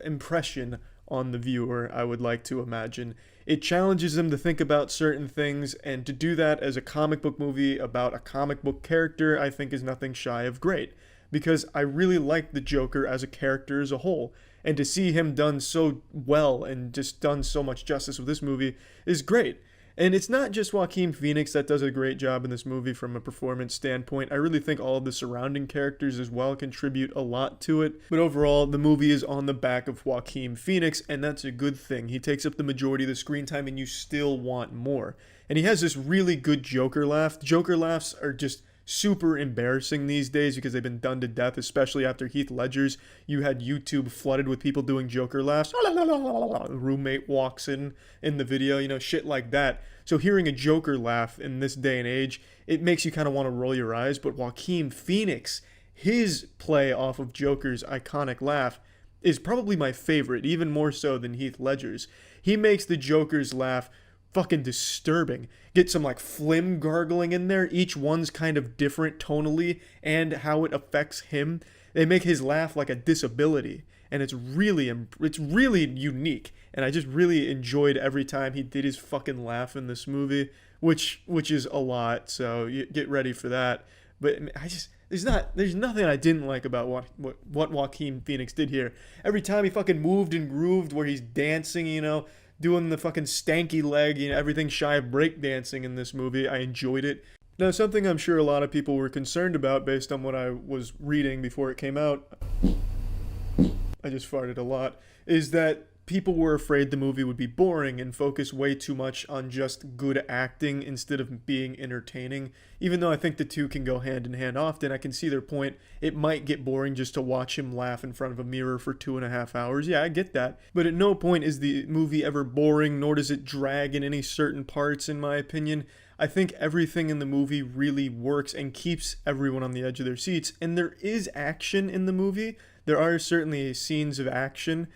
impression on the viewer, I would like to imagine. It challenges them to think about certain things, and to do that as a comic book movie about a comic book character, I think is nothing shy of great. Because I really like the Joker as a character as a whole, and to see him done so well and just done so much justice with this movie is great. And it's not just Joaquin Phoenix that does a great job in this movie from a performance standpoint. I really think all of the surrounding characters as well contribute a lot to it. But overall, the movie is on the back of Joaquin Phoenix, and that's a good thing. He takes up the majority of the screen time, and you still want more. And he has this really good Joker laugh. Joker laughs are just super embarrassing these days because they've been done to death, especially after Heath Ledger's. You had YouTube flooded with people doing Joker laughs. The roommate walks in the video, shit like that. So hearing a Joker laugh in this day and age, it makes you kind of want to roll your eyes. But Joaquin Phoenix, his play off of Joker's iconic laugh is probably my favorite, even more so than Heath Ledger's. He makes the Joker's laugh fucking disturbing. Get some like phlegm gargling in there. Each one's kind of different tonally and how it affects him. They make his laugh like a disability, and it's really unique. And I just really enjoyed every time he did his fucking laugh in this movie, which is a lot. So you get ready for that. But there's nothing I didn't like about what Joaquin Phoenix did here. Every time he fucking moved and grooved where he's dancing, doing the fucking stanky leg, everything shy of breakdancing in this movie. I enjoyed it. Now, something I'm sure a lot of people were concerned about based on what I was reading before it came out, I just farted a lot, is that people were afraid the movie would be boring and focus way too much on just good acting instead of being entertaining. Even though I think the two can go hand in hand often, I can see their point. It might get boring just to watch him laugh in front of a mirror for 2.5 hours. Yeah, I get that. But at no point is the movie ever boring, nor does it drag in any certain parts, in my opinion. I think everything in the movie really works and keeps everyone on the edge of their seats. And there is action in the movie. There are certainly scenes of action,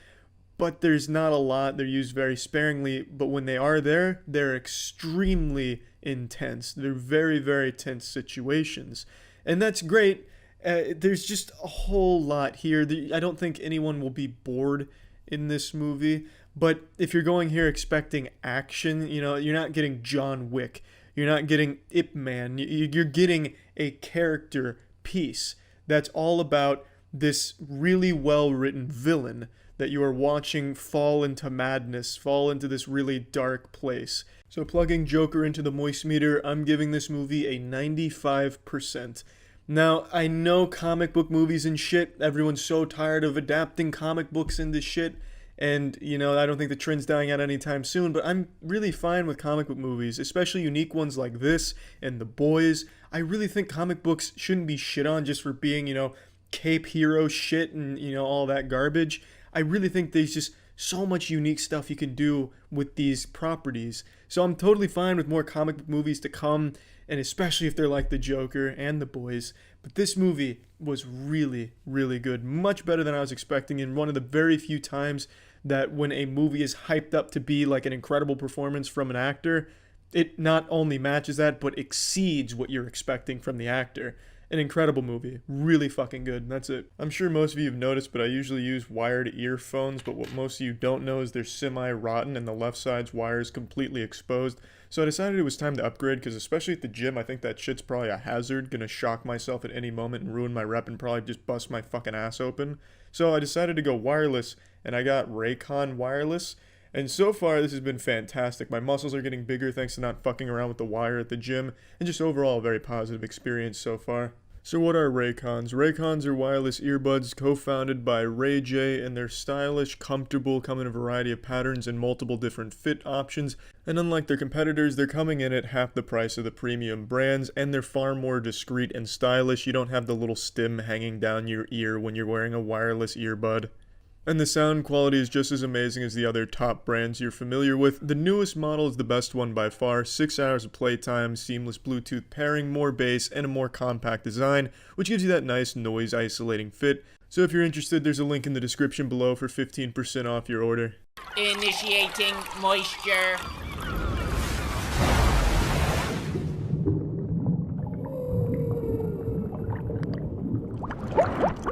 but there's not a lot. They're used very sparingly, but when they are there, they're extremely intense. They're very, very tense situations. And that's great. There's just a whole lot here. I don't think anyone will be bored in this movie, but if you're going here expecting action, you're not getting John Wick. You're not getting Ip Man. You're getting a character piece that's all about this really well-written villain that you are watching fall into madness, fall into this really dark place. So plugging Joker into the moist meter, I'm giving this movie a 95%. Now, I know comic book movies and shit, everyone's so tired of adapting comic books into shit, and, I don't think the trend's dying out anytime soon, but I'm really fine with comic book movies, especially unique ones like this and The Boys. I really think comic books shouldn't be shit on just for being, cape hero shit and, all that garbage. I really think there's just so much unique stuff you can do with these properties. So I'm totally fine with more comic book movies to come. and especially if they're like the Joker and the boys. But this movie was really, really good. Much better than I was expecting, and one of the very few times that when a movie is hyped up to be like an incredible performance from an actor, it not only matches that, but exceeds what you're expecting from the actor. An incredible movie. Really fucking good. And that's it. I'm sure most of you have noticed, but I usually use wired earphones, but what most of you don't know is they're semi-rotten and the left side's wire is completely exposed. So I decided it was time to upgrade, because especially at the gym, I think that shit's probably a hazard. Gonna shock myself at any moment and ruin my rep and probably just bust my fucking ass open. So I decided to go wireless, and I got Raycon wireless. And so far, this has been fantastic. My muscles are getting bigger thanks to not fucking around with the wire at the gym, and just overall a very positive experience so far. So what are Raycons? Raycons are wireless earbuds co-founded by Ray J, and they're stylish, comfortable, come in a variety of patterns and multiple different fit options. And unlike their competitors, they're coming in at half the price of the premium brands, and they're far more discreet and stylish. You don't have the little stem hanging down your ear when you're wearing a wireless earbud. And the sound quality is just as amazing as the other top brands you're familiar with. The newest model is the best one by far. 6 hours of playtime, seamless Bluetooth pairing, more bass, and a more compact design, which gives you that nice noise isolating fit. So if you're interested, there's a link in the description below for 15% off your order. Initiating moisture.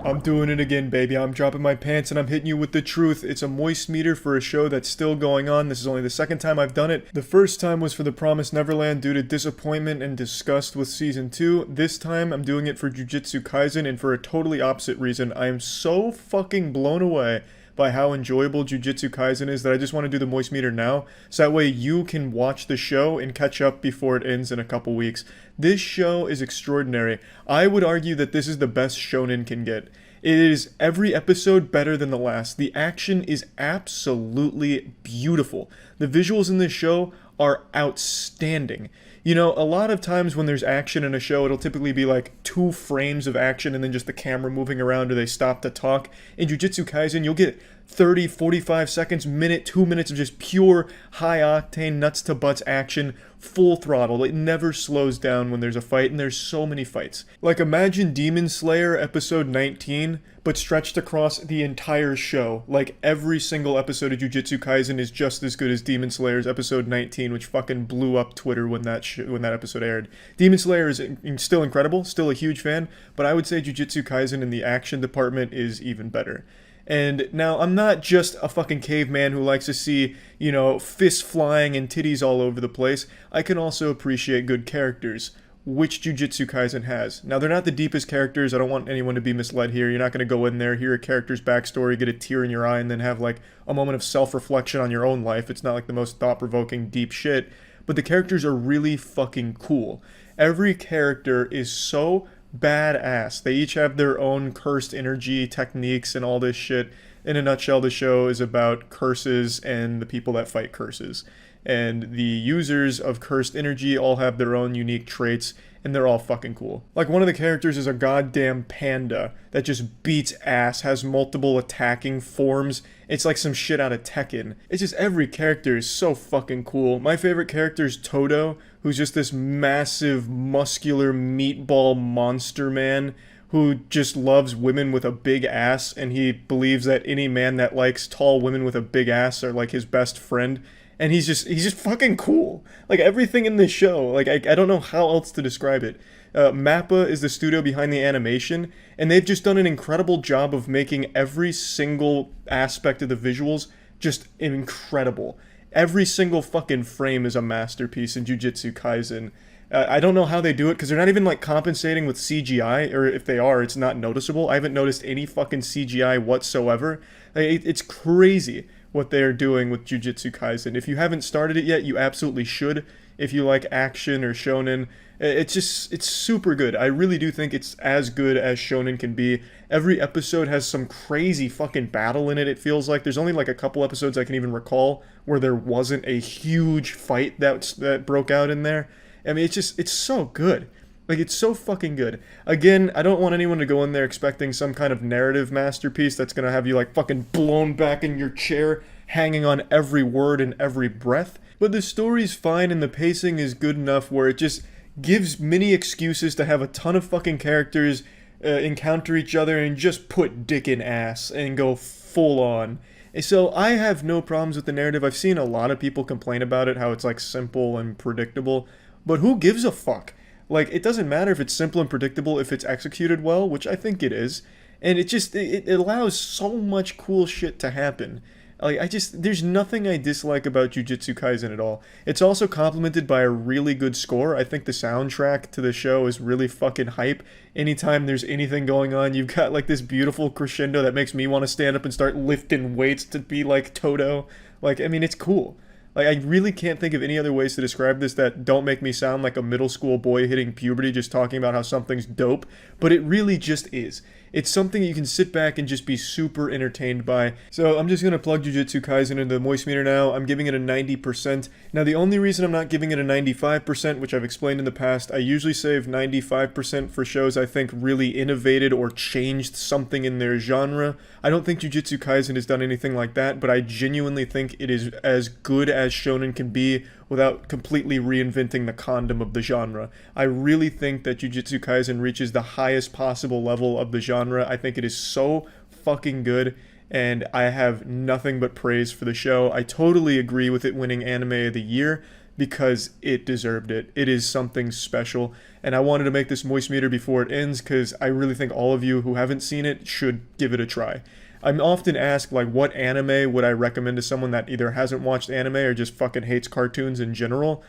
I'm doing it again, baby. I'm dropping my pants and I'm hitting you with the truth. It's a moist meter for a show that's still going on. This is only the second time I've done it. The first time was for The Promised Neverland due to disappointment and disgust with season 2. This time I'm doing it for Jujutsu Kaisen, and for a totally opposite reason. I am so fucking blown away by how enjoyable Jujutsu Kaisen is that I just want to do the moist meter now, so that way you can watch the show and catch up before it ends in a couple weeks. This show is extraordinary. I would argue that this is the best shonen can get. It is every episode better than the last. The action is absolutely beautiful. The visuals in this show are outstanding. You know, a lot of times when there's action in a show, it'll typically be like 2 frames of action and then just the camera moving around or they stop to talk. In Jujutsu Kaisen, you'll get 30, 45 seconds, minute, 2 minutes of just pure high-octane, nuts-to-butts action, full throttle. It never slows down when there's a fight, and there's so many fights. Like, imagine Demon Slayer episode 19, but stretched across the entire show. Like, every single episode of Jujutsu Kaisen is just as good as Demon Slayer's episode 19, which fucking blew up Twitter when that episode aired. Demon Slayer is still incredible, still a huge fan, but I would say Jujutsu Kaisen in the action department is even better. And now, I'm not just a fucking caveman who likes to see, you know, fists flying and titties all over the place. I can also appreciate good characters, which Jujutsu Kaisen has. Now, they're not the deepest characters. I don't want anyone to be misled here. You're not going to go in there, hear a character's backstory, get a tear in your eye, and then have, like, a moment of self-reflection on your own life. It's not, like, the most thought-provoking, deep shit. But the characters are really fucking cool. Every character is so badass. They each have their own cursed energy techniques and all this shit. In a nutshell, the show is about curses and the people that fight curses. And the users of cursed energy all have their own unique traits, and they're all fucking cool. Like, one of the characters is a goddamn panda that just beats ass, has multiple attacking forms. It's like some shit out of Tekken. It's just, every character is so fucking cool. My favorite character is Todo, who's just this massive, muscular meatball monster man who just loves women with a big ass, and he believes that any man that likes tall women with a big ass are like his best friend. And he's just fucking cool. Like, everything in this show, like, I don't know how else to describe it. Mappa is the studio behind the animation, and they've just done an incredible job of making every single aspect of the visuals just incredible. Every single fucking frame is a masterpiece in Jujutsu Kaisen. I don't know how they do it, because they're not even, like, compensating with CGI, or if they are, it's not noticeable. I haven't noticed any fucking CGI whatsoever. Like, it's crazy what they are doing with Jujutsu Kaisen. If you haven't started it yet, you absolutely should. If you like action or shonen, it's super good. I really do think it's as good as shonen can be. Every episode has some crazy fucking battle in it, it feels like. There's only like a couple episodes I can even recall where there wasn't a huge fight that broke out in there. I mean, it's so good. Like, it's so fucking good. Again, I don't want anyone to go in there expecting some kind of narrative masterpiece that's gonna have you, like, fucking blown back in your chair, hanging on every word and every breath. But the story's fine and the pacing is good enough where it just gives many excuses to have a ton of fucking characters encounter each other and just put dick in ass and go full on. So I have no problems with the narrative. I've seen a lot of people complain about it, how it's like simple and predictable, but who gives a fuck? Like, it doesn't matter if it's simple and predictable if it's executed well, which I think it is, and it allows so much cool shit to happen. Like, there's nothing I dislike about Jujutsu Kaisen at all. It's also complemented by a really good score. I think the soundtrack to the show is really fucking hype. Anytime there's anything going on, you've got like this beautiful crescendo that makes me want to stand up and start lifting weights to be like Toto. Like, I mean, it's cool. Like, I really can't think of any other ways to describe this that don't make me sound like a middle school boy hitting puberty just talking about how something's dope, but it really just is. It's something you can sit back and just be super entertained by. So I'm just going to plug Jujutsu Kaisen into the moistmeter now. I'm giving it a 90%. Now, the only reason I'm not giving it a 95%, which I've explained in the past, I usually save 95% for shows I think really innovated or changed something in their genre. I don't think Jujutsu Kaisen has done anything like that, but I genuinely think it is as good as shonen can be without completely reinventing the condom of the genre. I really think that Jujutsu Kaisen reaches the highest possible level of the genre. I think it is so fucking good, and I have nothing but praise for the show. I totally agree with it winning Anime of the Year because it deserved it. It is something special, and I wanted to make this moist meter before it ends because I really think all of you who haven't seen it should give it a try. I'm often asked, like, what anime would I recommend to someone that either hasn't watched anime or just fucking hates cartoons in general.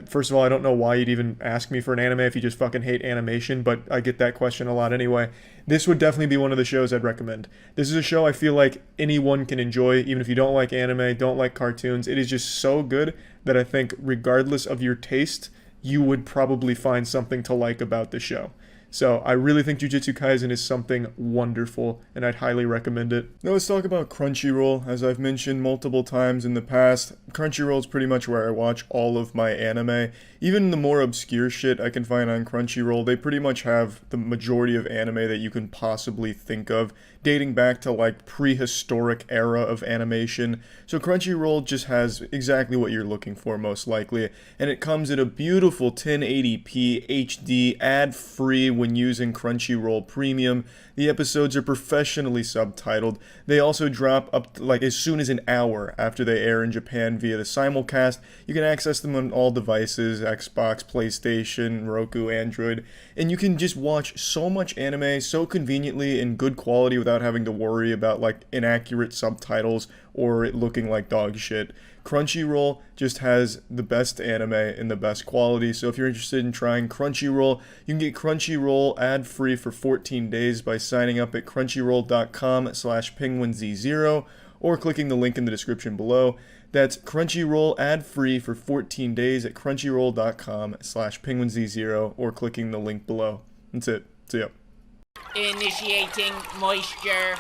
First of all, I don't know why you'd even ask me for an anime if you just fucking hate animation, but I get that question a lot anyway. This would definitely be one of the shows I'd recommend. This is a show I feel like anyone can enjoy, even if you don't like anime, don't like cartoons. It is just so good that I think regardless of your taste, you would probably find something to like about the show. So I really think Jujutsu Kaisen is something wonderful, and I'd highly recommend it. Now let's talk about Crunchyroll. As I've mentioned multiple times in the past, Crunchyroll is pretty much where I watch all of my anime. Even the more obscure shit I can find on Crunchyroll, they pretty much have the majority of anime that you can possibly think of, dating back to like prehistoric era of animation. So Crunchyroll just has exactly what you're looking for most likely, and it comes at a beautiful 1080p HD ad-free when using Crunchyroll Premium. The episodes are professionally subtitled. They also drop up to, like, as soon as an hour after they air in Japan via the simulcast. You can access them on all devices, Xbox, PlayStation, Roku, Android, and you can just watch so much anime so conveniently in good quality without having to worry about like inaccurate subtitles or it looking like dog shit. Crunchyroll just has the best anime in the best quality, so if you're interested in trying Crunchyroll, you can get Crunchyroll ad-free for 14 days by signing up at crunchyroll.com/penguinz0 or clicking the link in the description below. That's Crunchyroll ad-free for 14 days at crunchyroll.com/penguinz0 or clicking the link below. That's it. See ya. Initiating moisture.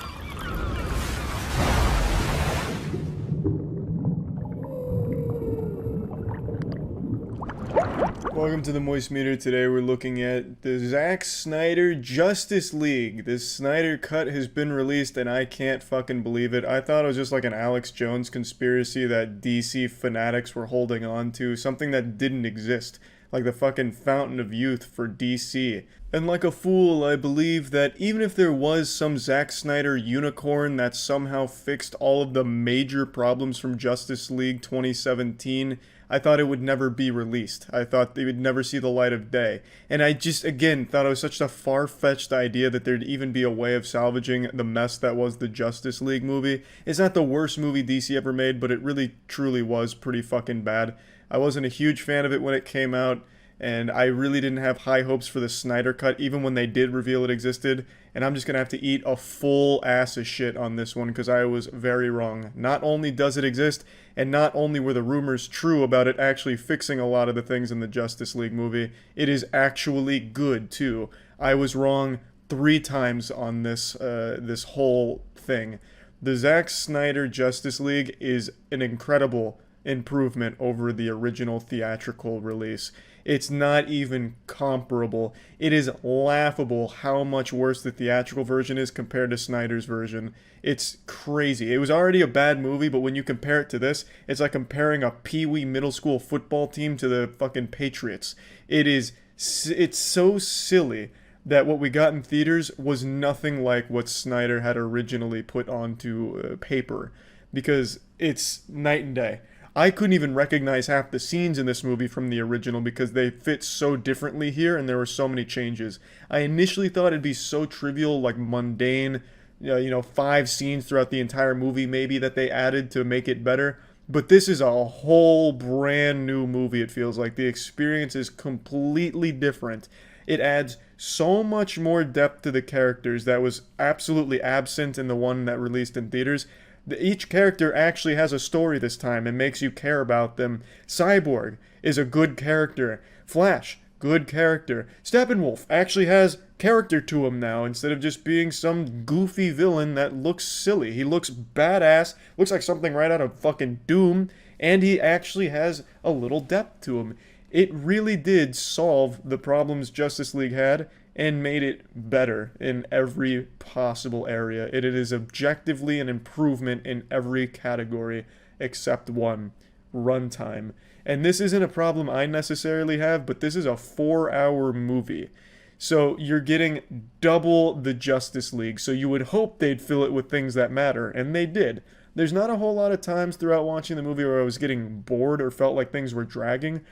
Welcome to the Moist Meter. Today we're looking at the Zack Snyder Justice League. This Snyder cut has been released and I can't fucking believe it. I thought it was just like an Alex Jones conspiracy that DC fanatics were holding on to, something that didn't exist, like the fucking fountain of youth for DC. And like a fool, I believe that even if there was some Zack Snyder unicorn that somehow fixed all of the major problems from Justice League 2017, I thought it would never be released. I thought they would never see the light of day. And I just, again, thought it was such a far-fetched idea that there'd even be a way of salvaging the mess that was the Justice League movie. It's not the worst movie DC ever made, but it really, truly was pretty fucking bad. I wasn't a huge fan of it when it came out, and I really didn't have high hopes for the Snyder Cut, even when they did reveal it existed, and I'm just gonna have to eat a full ass of shit on this one, because I was very wrong. Not only does it exist, and not only were the rumors true about it actually fixing a lot of the things in the Justice League movie, it is actually good, too. I was wrong 3 times on this, this whole thing. The Zack Snyder Justice League is an incredible improvement over the original theatrical release. It's not even comparable. It is laughable how much worse the theatrical version is compared to Snyder's version. It's crazy. It was already a bad movie, but when you compare it to this, it's like comparing a Pee-wee middle school football team to the fucking Patriots. It's so silly that what we got in theaters was nothing like what Snyder had originally put onto paper, because it's night and day. I couldn't even recognize half the scenes in this movie from the original because they fit so differently here and there were so many changes. I initially thought it'd be so trivial, like mundane, 5 scenes throughout the entire movie maybe that they added to make it better. But this is a whole brand new movie, it feels like. The experience is completely different. It adds so much more depth to the characters that was absolutely absent in the one that released in theaters. Each character actually has a story this time and makes you care about them. Cyborg is a good character. Flash, good character. Steppenwolf actually has character to him now instead of just being some goofy villain that looks silly. He looks badass, looks like something right out of fucking Doom, and he actually has a little depth to him. It really did solve the problems Justice League had and made it better in every possible area. It is objectively an improvement in every category except one: runtime. And this isn't a problem I necessarily have, but this is a 4-hour movie. So you're getting double the Justice League, so you would hope they'd fill it with things that matter, and they did. There's not a whole lot of times throughout watching the movie where I was getting bored or felt like things were dragging.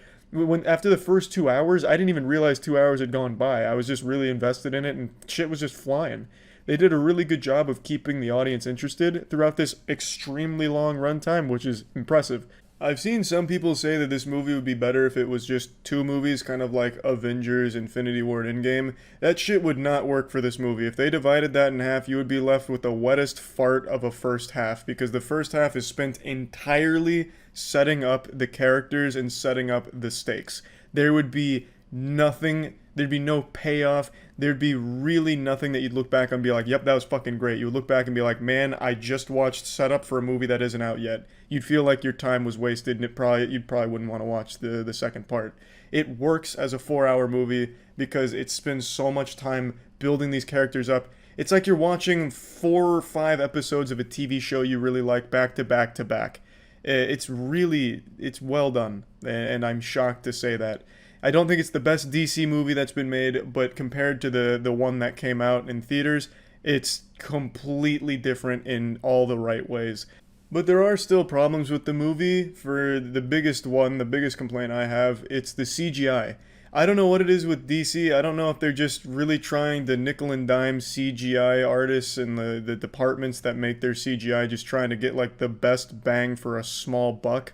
After the first 2 hours, I didn't even realize 2 hours had gone by. I was just really invested in it, and shit was just flying. They did a really good job of keeping the audience interested throughout this extremely long runtime, which is impressive. I've seen some people say that this movie would be better if it was just 2 movies, kind of like Avengers, Infinity War, and Endgame. That shit would not work for this movie. If they divided that in half, you would be left with the wettest fart of a first half, because the first half is spent entirely setting up the characters and setting up the stakes. There would be nothing, there'd be no payoff, there'd be really nothing that you'd look back and be like, yep, that was fucking great. You would look back and be like, man, I just watched setup for a movie that isn't out yet. You'd feel like your time was wasted, and you probably wouldn't want to watch the second part. It works as a 4-hour movie because it spends so much time building these characters up. It's like you're watching 4 or 5 episodes of a TV show you really like back to back to back. It's well done, and I'm shocked to say that. I don't think it's the best DC movie that's been made, but compared to the one that came out in theaters, it's completely different in all the right ways. But there are still problems with the movie. For the biggest complaint I have, it's the CGI. I don't know what it is with DC. I don't know if they're just really trying to nickel and dime CGI artists and the departments that make their CGI, just trying to get like the best bang for a small buck.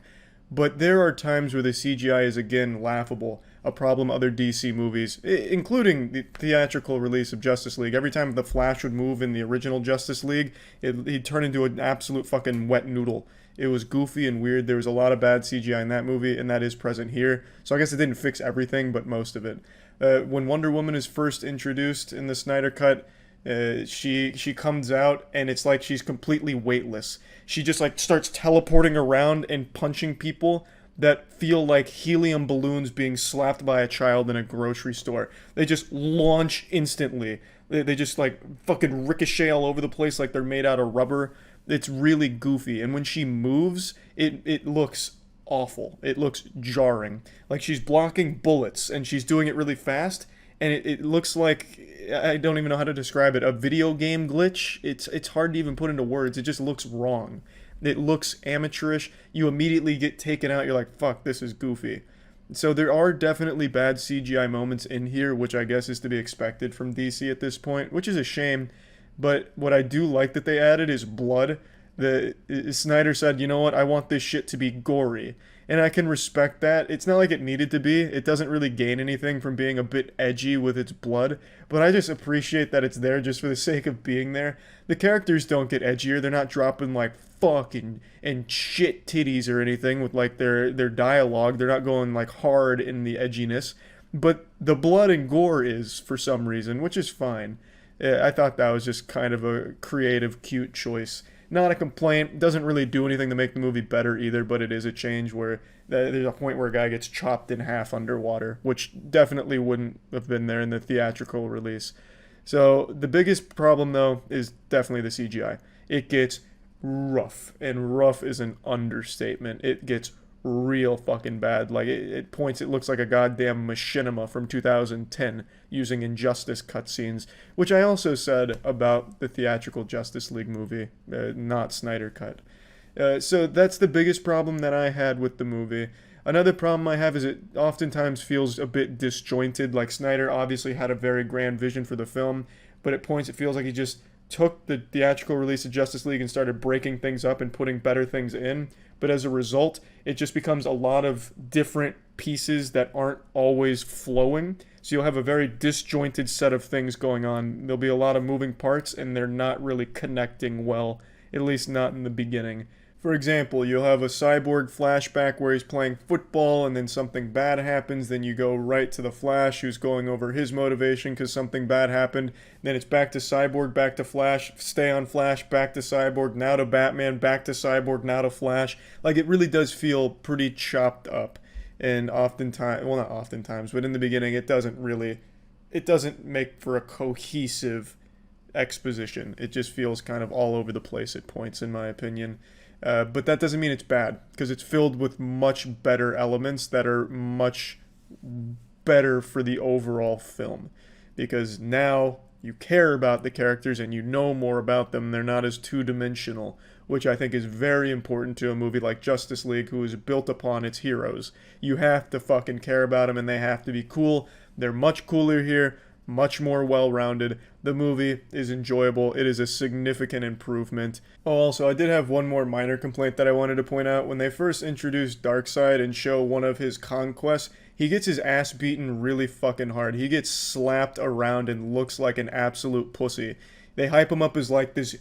But there are times where the CGI is again laughable, a problem other DC movies, including the theatrical release of Justice League. Every time the Flash would move in the original Justice League, he'd turn into an absolute fucking wet noodle. It was goofy and weird. There was a lot of bad CGI in that movie, and that is present here. So I guess it didn't fix everything, but most of it. When Wonder Woman is first introduced in the Snyder Cut, she comes out, and it's like she's completely weightless. She just like starts teleporting around and punching people that feel like helium balloons being slapped by a child in a grocery store. They just launch instantly. They just like fucking ricochet all over the place like they're made out of rubber. It's really goofy, and when she moves, it looks awful. It looks jarring. Like she's blocking bullets, and she's doing it really fast, and it looks like, I don't even know how to describe it, a video game glitch. It's hard to even put into words. It just looks wrong. It looks amateurish. You immediately get taken out. You're like, fuck, this is goofy. So there are definitely bad CGI moments in here, which I guess is to be expected from DC at this point, which is a shame. But what I do like that they added is blood. Snyder said, you know what, I want this shit to be gory. And I can respect that. It's not like it needed to be. It doesn't really gain anything from being a bit edgy with its blood. But I just appreciate that it's there just for the sake of being there. The characters don't get edgier. They're not dropping like fuck and shit titties or anything with like their dialogue. They're not going like hard in the edginess. But the blood and gore is for some reason, which is fine. I thought that was just kind of a creative, cute choice. Not a complaint. Doesn't really do anything to make the movie better either, but it is a change where there's a point where a guy gets chopped in half underwater, which definitely wouldn't have been there in the theatrical release. So the biggest problem, though, is definitely the CGI. It gets rough, and rough is an understatement. It gets real fucking bad. Like, it looks like a goddamn machinima from 2010 using Injustice cutscenes, which I also said about the theatrical Justice League movie, not Snyder Cut. So that's the biggest problem that I had with the movie. Another problem I have is it oftentimes feels a bit disjointed. Like, Snyder obviously had a very grand vision for the film, but at points it feels like he just took the theatrical release of Justice League and started breaking things up and putting better things in. But as a result, it just becomes a lot of different pieces that aren't always flowing. So you'll have a very disjointed set of things going on. There'll be a lot of moving parts, and they're not really connecting well, at least not in the beginning. For example, you'll have a Cyborg flashback where he's playing football and then something bad happens. Then you go right to the Flash, who's going over his motivation because something bad happened. Then it's back to Cyborg, back to Flash, stay on Flash, back to Cyborg, now to Batman, back to Cyborg, now to Flash. Like, it really does feel pretty chopped up. And oftentimes, well, not oftentimes, but in the beginning, it doesn't make for a cohesive exposition. It just feels kind of all over the place at points, in my opinion. But that doesn't mean it's bad, because it's filled with much better elements that are much better for the overall film. Because now you care about the characters and you know more about them. They're not as two-dimensional, which I think is very important to a movie like Justice League, who is built upon its heroes. You have to fucking care about them, and they have to be cool. They're much cooler here, much more well-rounded. The movie is enjoyable. It is a significant improvement. Oh, also, I did have one more minor complaint that I wanted to point out. When they first introduced Darkseid and show one of his conquests, he gets his ass beaten really fucking hard. He gets slapped around and looks like an absolute pussy. They hype him up as like this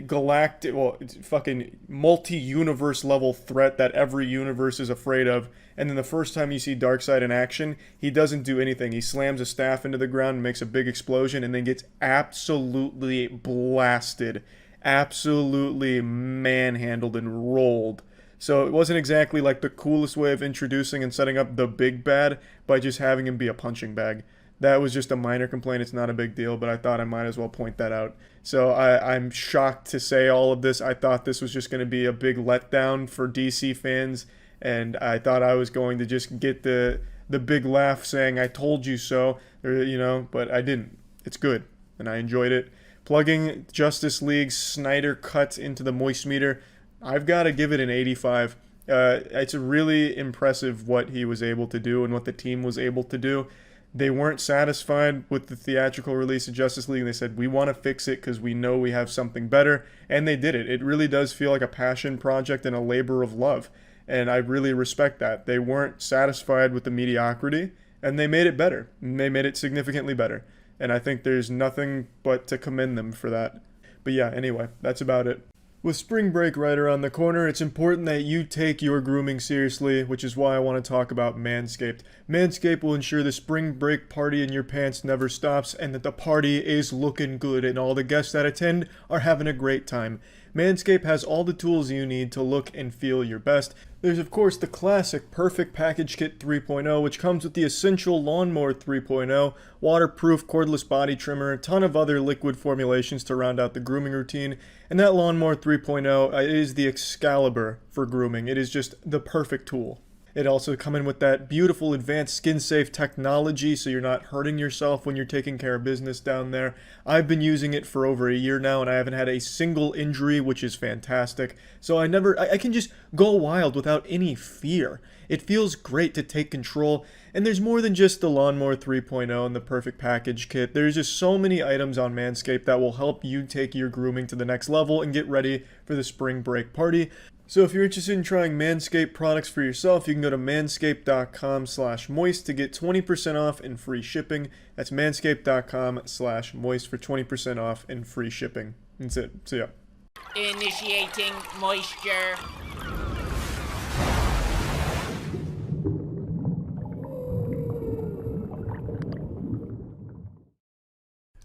galactic, well, fucking multi-universe level threat that every universe is afraid of. And then the first time you see Darkseid in action, he doesn't do anything. He slams a staff into the ground and makes a big explosion and then gets absolutely blasted. Absolutely manhandled and rolled. So it wasn't exactly like the coolest way of introducing and setting up the big bad by just having him be a punching bag. That was just a minor complaint. It's not a big deal, but I thought I might as well point that out. So I'm shocked to say all of this. I thought this was just going to be a big letdown for DC fans, and I thought I was going to just get the big laugh saying I told you so, or, but I didn't. It's good, and I enjoyed it. Plugging Justice League's Snyder Cut into the moistmeter, I've got to give it an 85. It's really impressive what he was able to do and what the team was able to do. They weren't satisfied with the theatrical release of Justice League, and they said, we want to fix it because we know we have something better, and they did it. It really does feel like a passion project and a labor of love, and I really respect that. They weren't satisfied with the mediocrity, and they made it better, and they made it significantly better, and I think there's nothing but to commend them for that. But yeah, anyway, that's about it. With spring break right around the corner, it's important that you take your grooming seriously, which is why I want to talk about Manscaped. Manscaped will ensure the spring break party in your pants never stops, and that the party is looking good and all the guests that attend are having a great time. Manscaped has all the tools you need to look and feel your best. There's of course the classic Perfect Package Kit 3.0, which comes with the essential Lawnmower 3.0, waterproof cordless body trimmer, a ton of other liquid formulations to round out the grooming routine, and that Lawnmower 3.0 is the Excalibur for grooming. It is just the perfect tool. It also comes in with that beautiful advanced skin-safe technology, so you're not hurting yourself when you're taking care of business down there. I've been using it for over a year now, and I haven't had a single injury, which is fantastic. So I can just go wild without any fear. It feels great to take control, and there's more than just the Lawnmower 3.0 and the Perfect Package Kit. There's just so many items on Manscaped that will help you take your grooming to the next level and get ready for the spring break party. So if you're interested in trying Manscaped products for yourself, you can go to manscaped.com/moist to get 20% off and free shipping. That's manscaped.com/moist for 20% off and free shipping. That's it. So yeah. Initiating moisture.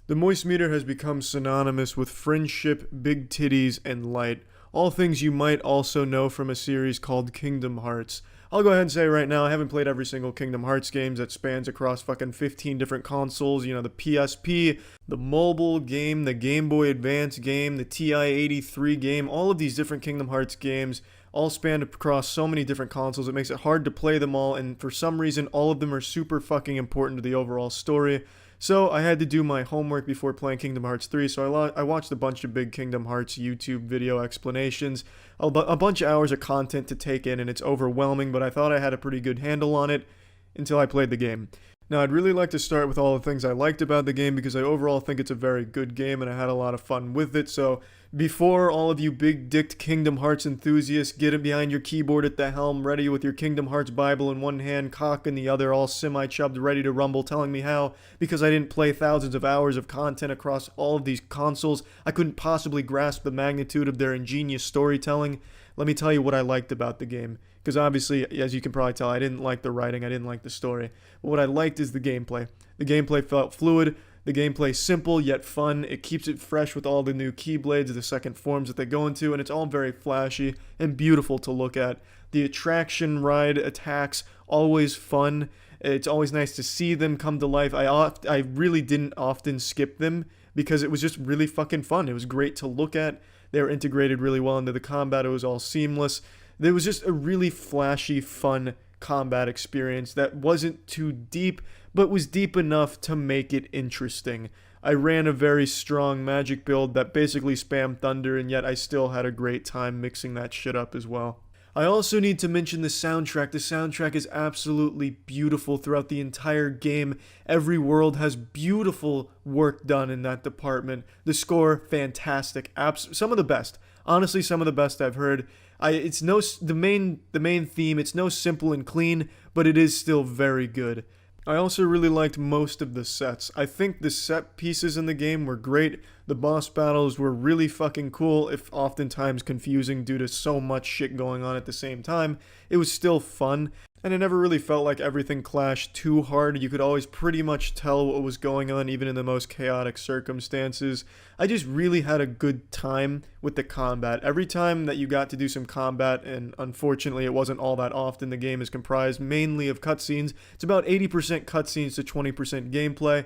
The moistmeter has become synonymous with friendship, big titties, and light. All things you might also know from a series called Kingdom Hearts. I'll go ahead and say right now, I haven't played every single Kingdom Hearts games that spans across fucking 15 different consoles. You know, the PSP, the mobile game, the Game Boy Advance game, the TI-83 game, all of these different Kingdom Hearts games all span across so many different consoles. It makes it hard to play them all, and for some reason, all of them are super fucking important to the overall story. So I had to do my homework before playing Kingdom Hearts 3, so I watched a bunch of big Kingdom Hearts YouTube video explanations, a bunch of hours of content to take in, and it's overwhelming, but I thought I had a pretty good handle on it until I played the game. Now, I'd really like to start with all the things I liked about the game because I overall think it's a very good game and I had a lot of fun with it. So, before all of you big-dicked Kingdom Hearts enthusiasts get it behind your keyboard at the helm, ready with your Kingdom Hearts Bible in one hand, cock in the other, all semi-chubbed, ready to rumble, telling me how, because I didn't play thousands of hours of content across all of these consoles, I couldn't possibly grasp the magnitude of their ingenious storytelling. Let me tell you what I liked about the game. Because obviously, as you can probably tell, I didn't like the writing, I didn't like the story. But what I liked is the gameplay. The gameplay felt fluid, the gameplay simple yet fun, it keeps it fresh with all the new keyblades, the second forms that they go into, and it's all very flashy and beautiful to look at. The attraction ride attacks, always fun. It's always nice to see them come to life. I really didn't often skip them because it was just really fucking fun. It was great to look at. They were integrated really well into the combat. It was all seamless. There was just a really flashy, fun combat experience that wasn't too deep, but was deep enough to make it interesting. I ran a very strong magic build that basically spammed thunder, and yet I still had a great time mixing that shit up as well. I also need to mention the soundtrack. The soundtrack is absolutely beautiful throughout the entire game. Every world has beautiful work done in that department. The score, fantastic. Some of the best. Honestly, some of the best I've heard. The main theme, it's no simple and clean, but it is still very good. I also really liked most of the sets. I think the set pieces in the game were great. The boss battles were really fucking cool, if oftentimes confusing due to so much shit going on at the same time. It was still fun, and it never really felt like everything clashed too hard. You could always pretty much tell what was going on, even in the most chaotic circumstances. I just really had a good time with the combat. Every time that you got to do some combat, and unfortunately it wasn't all that often, the game is comprised mainly of cutscenes. It's about 80% cutscenes to 20% gameplay.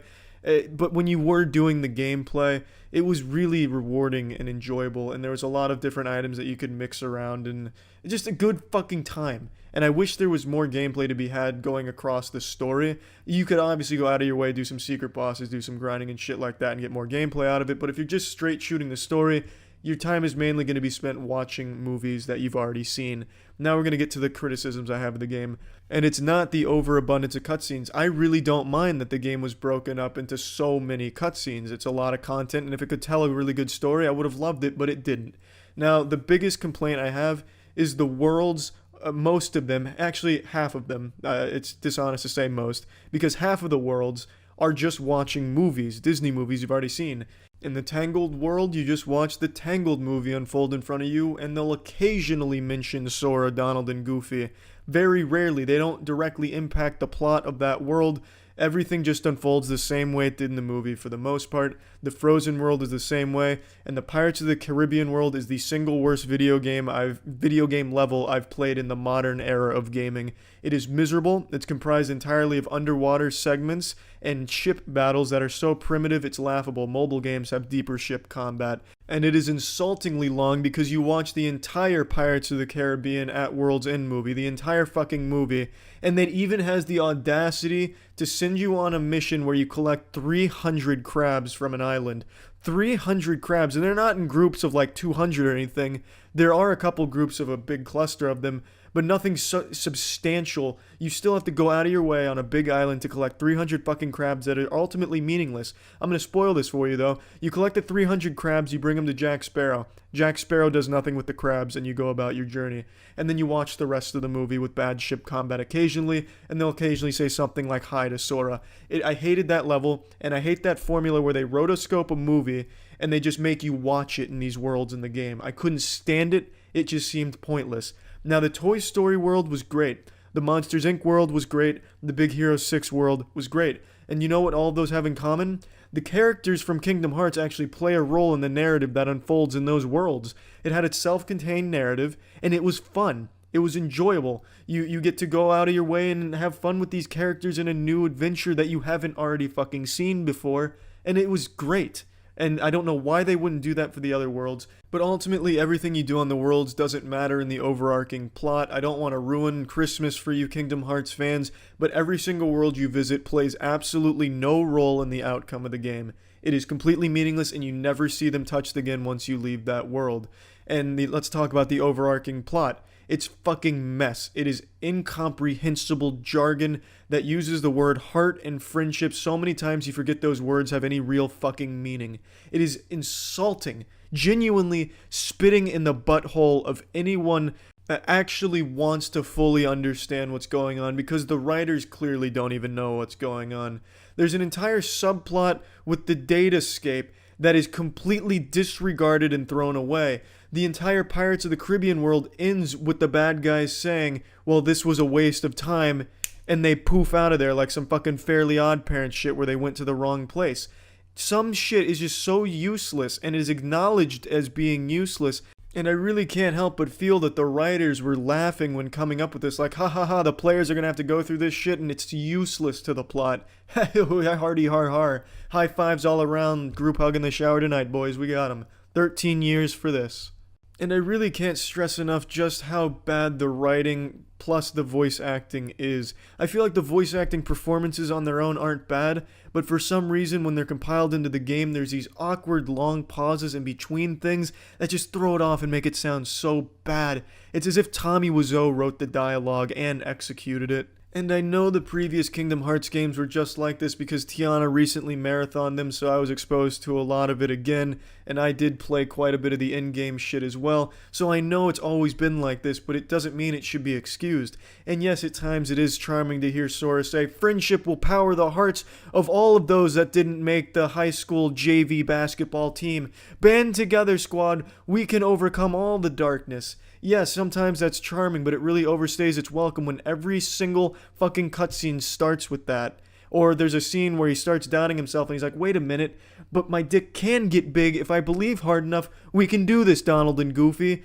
But when you were doing the gameplay, it was really rewarding and enjoyable, and there was a lot of different items that you could mix around, and just a good fucking time. And I wish there was more gameplay to be had going across the story. You could obviously go out of your way, do some secret bosses, do some grinding and shit like that, and get more gameplay out of it, but if you're just straight shooting the story, your time is mainly going to be spent watching movies that you've already seen. Now we're going to get to the criticisms I have of the game. And it's not the overabundance of cutscenes. I really don't mind that the game was broken up into so many cutscenes. It's a lot of content, and if it could tell a really good story, I would have loved it, but it didn't. Now, the biggest complaint I have is the worlds. Most of them, actually half of them, it's dishonest to say most, because half of the worlds are just watching movies, Disney movies you've already seen. In the Tangled world, you just watch the Tangled movie unfold in front of you, and they'll occasionally mention Sora, Donald, and Goofy. Very rarely. They don't directly impact the plot of that world. Everything just unfolds the same way it did in the movie for the most part. The Frozen world is the same way, and the Pirates of the Caribbean world is the single worst video game level I've played in the modern era of gaming. It is miserable. It's comprised entirely of underwater segments and ship battles that are so primitive it's laughable. Mobile games have deeper ship combat. And it is insultingly long because you watch the entire Pirates of the Caribbean at World's End movie, the entire fucking movie, and that even has the audacity to send you on a mission where you collect 300 crabs from an island. 300 crabs, and they're not in groups of like 200 or anything. There are a couple groups of a big cluster of them, but nothing substantial. You still have to go out of your way on a big island to collect 300 fucking crabs that are ultimately meaningless. I'm going to spoil this for you, though. You collect the 300 crabs, you bring them to Jack Sparrow. Jack Sparrow does nothing with the crabs, and you go about your journey. And then you watch the rest of the movie with bad ship combat occasionally, and they'll occasionally say something like hi to Sora. I hated that level, and I hate that formula where they rotoscope a movie, and they just make you watch it in these worlds in the game. I couldn't stand it. It just seemed pointless. Now, the Toy Story world was great. The Monsters, Inc. world was great. The Big Hero 6 world was great. And you know what all of those have in common? The characters from Kingdom Hearts actually play a role in the narrative that unfolds in those worlds. It had its self-contained narrative, and it was fun. It was enjoyable. You get to go out of your way and have fun with these characters in a new adventure that you haven't already fucking seen before, and it was great. And I don't know why they wouldn't do that for the other worlds, but ultimately everything you do on the worlds doesn't matter in the overarching plot. I don't want to ruin Christmas for you Kingdom Hearts fans, but every single world you visit plays absolutely no role in the outcome of the game. It is completely meaningless, and you never see them touched again once you leave that world. And let's talk about the overarching plot. It's fucking mess. It is incomprehensible jargon that uses the word heart and friendship so many times you forget those words have any real fucking meaning. It is insulting, genuinely spitting in the butthole of anyone that actually wants to fully understand what's going on, because the writers clearly don't even know what's going on. There's an entire subplot with the datascape that is completely disregarded and thrown away. The entire Pirates of the Caribbean world ends with the bad guys saying, well, this was a waste of time, and they poof out of there like some fucking Fairly Odd Parents shit where they went to the wrong place. Some shit is just so useless and is acknowledged as being useless, and I really can't help but feel that the writers were laughing when coming up with this, like, ha ha ha, the players are gonna have to go through this shit and it's useless to the plot. Hardy har har. High fives all around, group hug in the shower tonight, boys, we got 'em. 13 years for this. And I really can't stress enough just how bad the writing plus the voice acting is. I feel like the voice acting performances on their own aren't bad, but for some reason when they're compiled into the game, there's these awkward long pauses in between things that just throw it off and make it sound so bad. It's as if Tommy Wiseau wrote the dialogue and executed it. And I know the previous Kingdom Hearts games were just like this because Tiana recently marathoned them, so I was exposed to a lot of it again, and I did play quite a bit of the in-game shit as well, so I know it's always been like this, but it doesn't mean it should be excused. And yes, at times it is charming to hear Sora say, friendship will power the hearts of all of those that didn't make the high school JV basketball team. Band together, squad, we can overcome all the darkness. Yes, sometimes that's charming, but it really overstays its welcome when every single fucking cutscene starts with that. Or there's a scene where he starts doubting himself and he's like, wait a minute, but my dick can get big if I believe hard enough. We can do this, Donald and Goofy.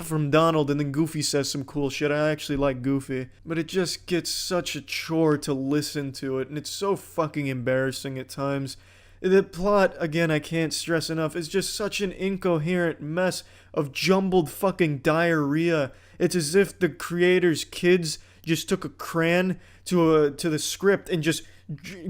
From Donald, and then Goofy says some cool shit. I actually like Goofy. But it just gets such a chore to listen to it, and it's so fucking embarrassing at times. The plot, again, I can't stress enough, is just such an incoherent mess of jumbled fucking diarrhea. It's as if the creators' kids just took a crayon to the script and just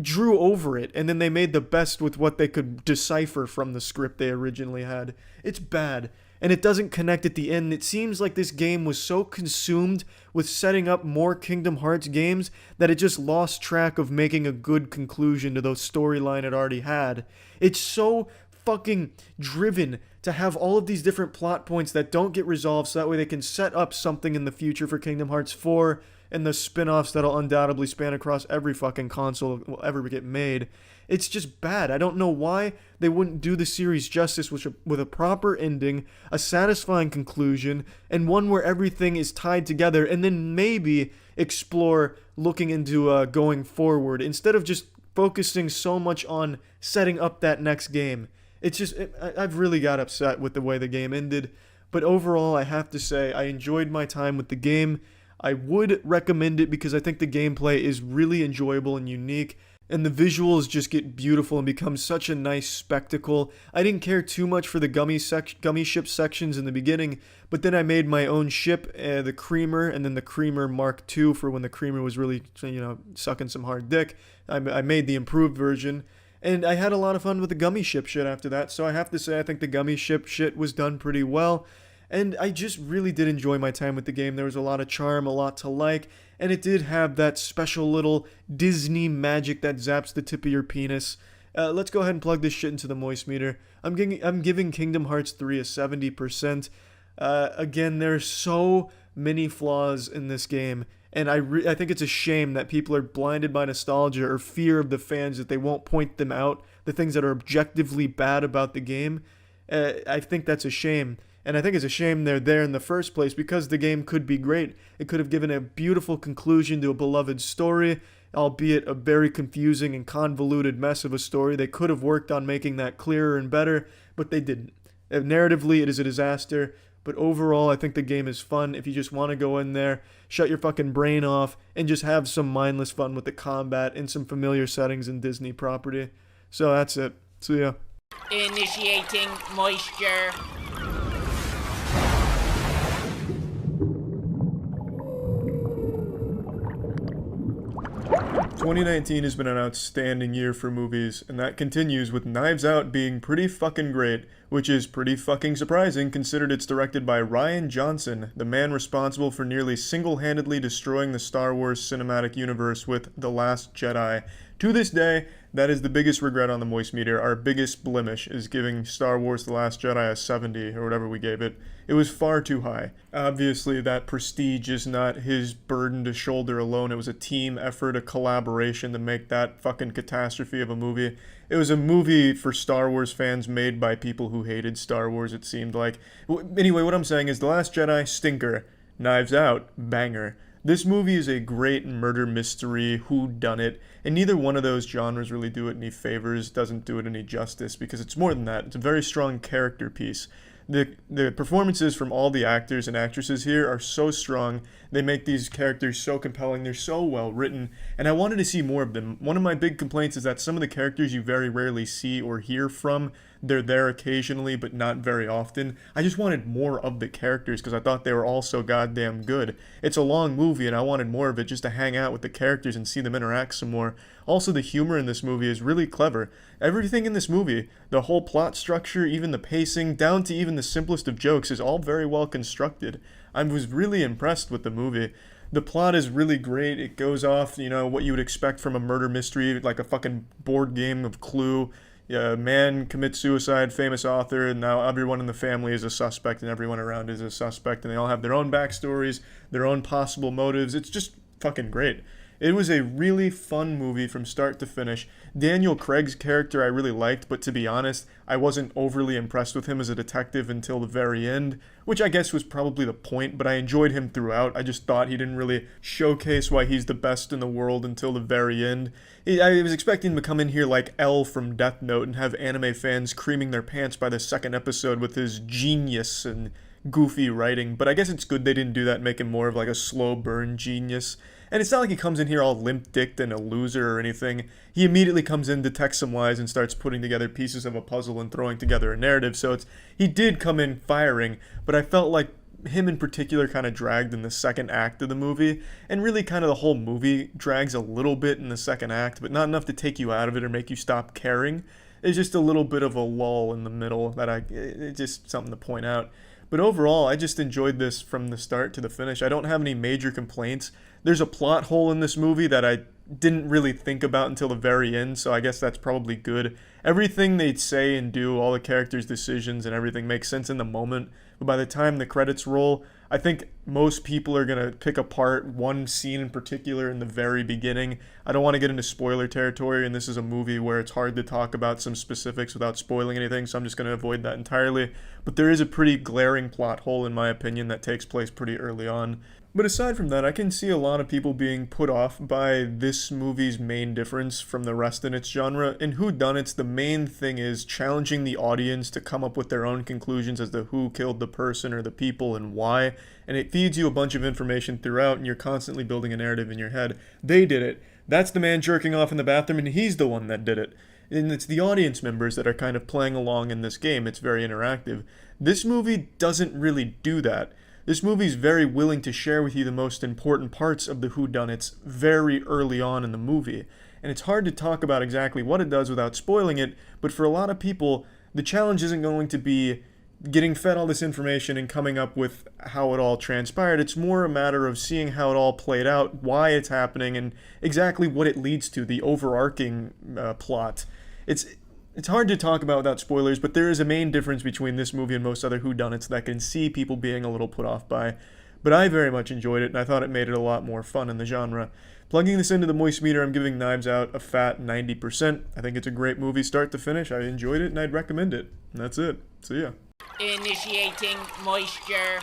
drew over it, and then they made the best with what they could decipher from the script they originally had. It's bad, and it doesn't connect at the end. It seems like this game was so consumed with setting up more Kingdom Hearts games that it just lost track of making a good conclusion to the storyline it already had. It's so fucking driven to have all of these different plot points that don't get resolved so that way they can set up something in the future for Kingdom Hearts 4 and the spin-offs that'll undoubtedly span across every fucking console that will ever get made. It's just bad. I don't know why they wouldn't do the series justice with a proper ending, a satisfying conclusion, and one where everything is tied together, and then maybe explore looking into going forward instead of just focusing so much on setting up that next game. It's just, I've really got upset with the way the game ended, but overall I have to say I enjoyed my time with the game. I would recommend it because I think the gameplay is really enjoyable and unique, and the visuals just get beautiful and become such a nice spectacle. I didn't care too much for the gummy ship sections in the beginning, but then I made my own ship, the Creamer, and then the Creamer Mark II for when the Creamer was really, sucking some hard dick. I made the improved version, and I had a lot of fun with the gummy ship shit after that, so I have to say I think the gummy ship shit was done pretty well. And I just really did enjoy my time with the game. There was a lot of charm, a lot to like, and it did have that special little Disney magic that zaps the tip of your penis. Let's go ahead and plug this shit into the moist meter. I'm giving Kingdom Hearts 3 a 70%. Again, there's so many flaws in this game, and I think it's a shame that people are blinded by nostalgia or fear of the fans that they won't point them out, the things that are objectively bad about the game. I think that's a shame. And I think it's a shame they're there in the first place because the game could be great. It could have given a beautiful conclusion to a beloved story. albeit a very confusing and convoluted mess of a story. They could have worked on making that clearer and better, but they didn't. Narratively, it is a disaster, but overall, I think the game is fun if you just want to go in there, shut your fucking brain off, and just have some mindless fun with the combat in some familiar settings in Disney property. So that's it. See ya. Initiating moisture. 2019 has been an outstanding year for movies, and that continues with Knives Out being pretty fucking great, which is pretty fucking surprising considered it's directed by Rian Johnson, the man responsible for nearly single-handedly destroying the Star Wars cinematic universe with The Last Jedi. To this day, that is the biggest regret on the Moist Meter. Our biggest blemish is giving Star Wars The Last Jedi a 70, or whatever we gave it. It was far too high. Obviously, that prestige is not his burden to shoulder alone. It was a team effort, a collaboration to make that fucking catastrophe of a movie. It was a movie for Star Wars fans made by people who hated Star Wars, it seemed like. Anyway, what I'm saying is The Last Jedi, stinker. Knives Out, banger. This movie is a great murder mystery, whodunit, and neither one of those genres really do it any favors, doesn't do it any justice, because it's more than that. It's a very strong character piece. The performances from all the actors and actresses here are so strong. They make these characters so compelling. They're so well written, and I wanted to see more of them. One of my big complaints is that some of the characters you very rarely see or hear from. They're there occasionally, but not very often. I just wanted more of the characters because I thought they were all so goddamn good. It's a long movie, and I wanted more of it just to hang out with the characters and see them interact some more. Also, the humor in this movie is really clever. Everything in this movie, the whole plot structure, even the pacing, down to even the simplest of jokes, is all very well constructed. I was really impressed with the movie. The plot is really great. It goes off, what you would expect from a murder mystery, like a fucking board game of Clue. Man commits suicide, famous author, and now everyone in the family is a suspect and everyone around is a suspect, and they all have their own backstories, their own possible motives. It's just fucking great. It was a really fun movie from start to finish. Daniel Craig's character I really liked, but to be honest, I wasn't overly impressed with him as a detective until the very end, which I guess was probably the point, but I enjoyed him throughout. I just thought he didn't really showcase why he's the best in the world until the very end. I was expecting him to come in here like L from Death Note and have anime fans creaming their pants by the second episode with his genius and goofy writing, but I guess it's good they didn't do that and make him more of like a slow burn genius. And it's not like he comes in here all limp-dicked and a loser or anything. He immediately comes in, detects some lies, and starts putting together pieces of a puzzle and throwing together a narrative. So he did come in firing, but I felt like him in particular kind of dragged in the second act of the movie, and really kind of the whole movie drags a little bit in the second act, but not enough to take you out of it or make you stop caring. It's just a little bit of a lull in the middle that it's just something to point out. But overall, I just enjoyed this from the start to the finish. I don't have any major complaints. There's a plot hole in this movie that I didn't really think about until the very end, so I guess that's probably good. Everything they say and do, all the characters' decisions and everything makes sense in the moment, but by the time the credits roll, I think most people are going to pick apart one scene in particular in the very beginning. I don't want to get into spoiler territory, and this is a movie where it's hard to talk about some specifics without spoiling anything, so I'm just going to avoid that entirely. But there is a pretty glaring plot hole, in my opinion, that takes place pretty early on. But aside from that, I can see a lot of people being put off by this movie's main difference from the rest in its genre. In whodunits, the main thing is challenging the audience to come up with their own conclusions as to who killed the person or the people and why, and it feeds you a bunch of information throughout, and you're constantly building a narrative in your head. They did it. That's the man jerking off in the bathroom, and he's the one that did it. And it's the audience members that are kind of playing along in this game. It's very interactive. This movie doesn't really do that. This movie is very willing to share with you the most important parts of the whodunits very early on in the movie. And it's hard to talk about exactly what it does without spoiling it, but for a lot of people, the challenge isn't going to be getting fed all this information and coming up with how it all transpired. It's more a matter of seeing how it all played out, why it's happening, and exactly what it leads to, the overarching plot. It's hard to talk about without spoilers, but there is a main difference between this movie and most other whodunits that I can see people being a little put off by. But I very much enjoyed it, and I thought it made it a lot more fun in the genre. Plugging this into the Moist Meter, I'm giving Knives Out a fat 90%. I think it's a great movie start to finish. I enjoyed it, and I'd recommend it. And that's it. See ya. Initiating moisture.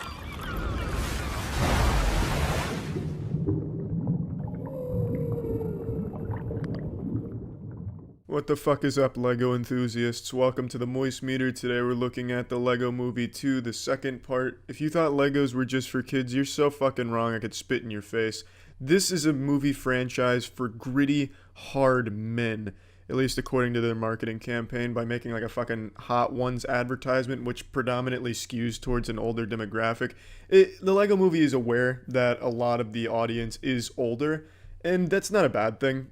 What the fuck is up, LEGO enthusiasts? Welcome to the moistmeter. Today we're looking at the LEGO Movie 2, the second part. If you thought Legos were just for kids, you're so fucking wrong I could spit in your face. This is a movie franchise for gritty, hard men. At least according to their marketing campaign, by making like a fucking Hot Ones advertisement, which predominantly skews towards an older demographic. The LEGO Movie is aware that a lot of the audience is older, and that's not a bad thing.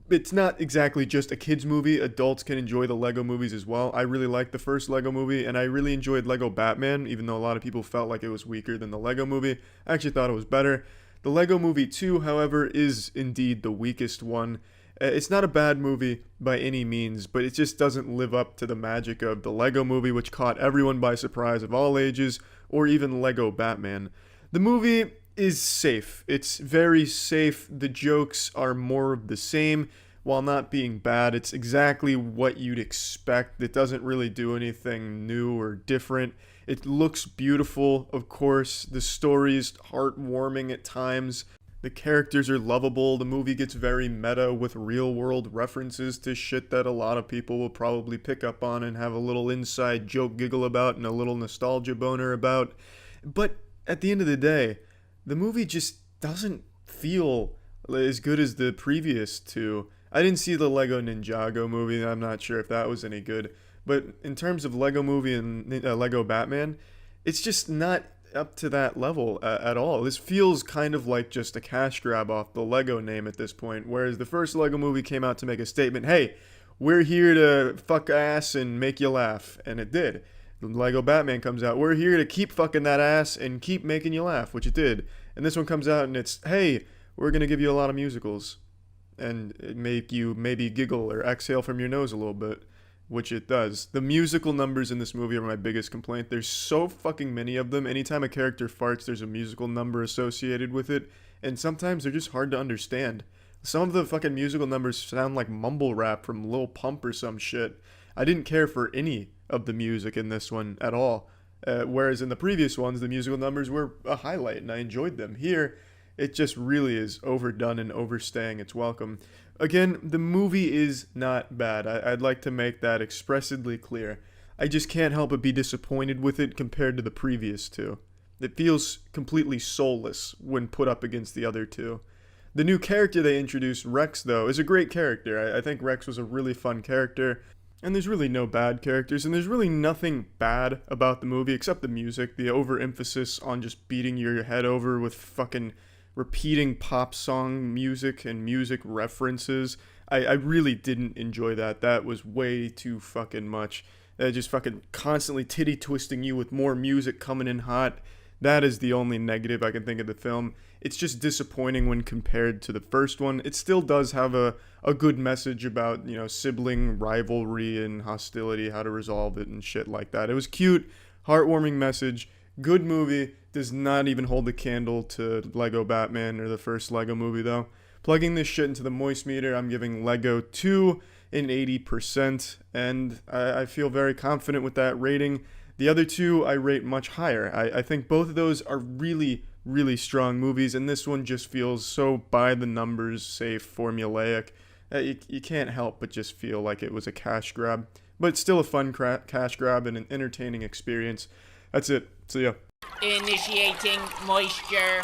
It's not exactly just a kids movie. Adults can enjoy the LEGO movies as well. I really liked the first LEGO movie, and I really enjoyed LEGO Batman, even though a lot of people felt like it was weaker than the LEGO movie. I actually thought it was better. The LEGO Movie 2, however, is indeed the weakest one. It's not a bad movie by any means, but it just doesn't live up to the magic of the LEGO Movie, which caught everyone by surprise of all ages, or even LEGO Batman. The movie is safe. It's very safe. The jokes are more of the same. While not being bad, it's exactly what you'd expect. It doesn't really do anything new or different. It looks beautiful, of course. The story's heartwarming at times. The characters are lovable. The movie gets very meta with real-world references to shit that a lot of people will probably pick up on and have a little inside joke giggle about and a little nostalgia boner about. But at the end of the day, the movie just doesn't feel as good as the previous two. I didn't see the Lego Ninjago movie. I'm not sure if that was any good. But in terms of Lego Movie and Lego Batman, it's just not up to that level at all. This feels kind of like just a cash grab off the Lego name at this point, whereas the first Lego movie came out to make a statement, hey, we're here to fuck ass and make you laugh, and it did. Lego Batman comes out, we're here to keep fucking that ass and keep making you laugh, which it did. And this one comes out and it's, hey, we're gonna give you a lot of musicals and make you maybe giggle or exhale from your nose a little bit, which it does. The musical numbers in this movie are my biggest complaint. There's so fucking many of them. Anytime a character farts, there's a musical number associated with it, and sometimes they're just hard to understand. Some of the fucking musical numbers sound like mumble rap from Lil Pump or some shit. I didn't care for any of the music in this one at all, whereas in the previous ones, the musical numbers were a highlight, and I enjoyed them. Here, it just really is overdone and overstaying its welcome. Again, the movie is not bad. I'd like to make that expressly clear. I just can't help but be disappointed with it compared to the previous two. It feels completely soulless when put up against the other two. The new character they introduced, Rex, though, is a great character. I think Rex was a really fun character. And there's really no bad characters, and there's really nothing bad about the movie except the music, the overemphasis on just beating your head over with fucking repeating pop song music and music references. I really didn't enjoy that. That was way too fucking much. Just fucking constantly titty twisting you with more music coming in hot. That is the only negative I can think of the film. It's just disappointing when compared to the first one. It still does have a good message about, sibling rivalry and hostility, how to resolve it and shit like that. It was cute, heartwarming message, good movie. Does not even hold a candle to Lego Batman or the first Lego movie, though. Plugging this shit into the moist meter, I'm giving Lego 2 an 80%, and I feel very confident with that rating. The other two I rate much higher. I think both of those are really, really strong movies, and this one just feels so by the numbers, safe, formulaic. You can't help but just feel like it was a cash grab, but it's still a fun cash grab and an entertaining experience. That's it. See ya. Initiating moisture.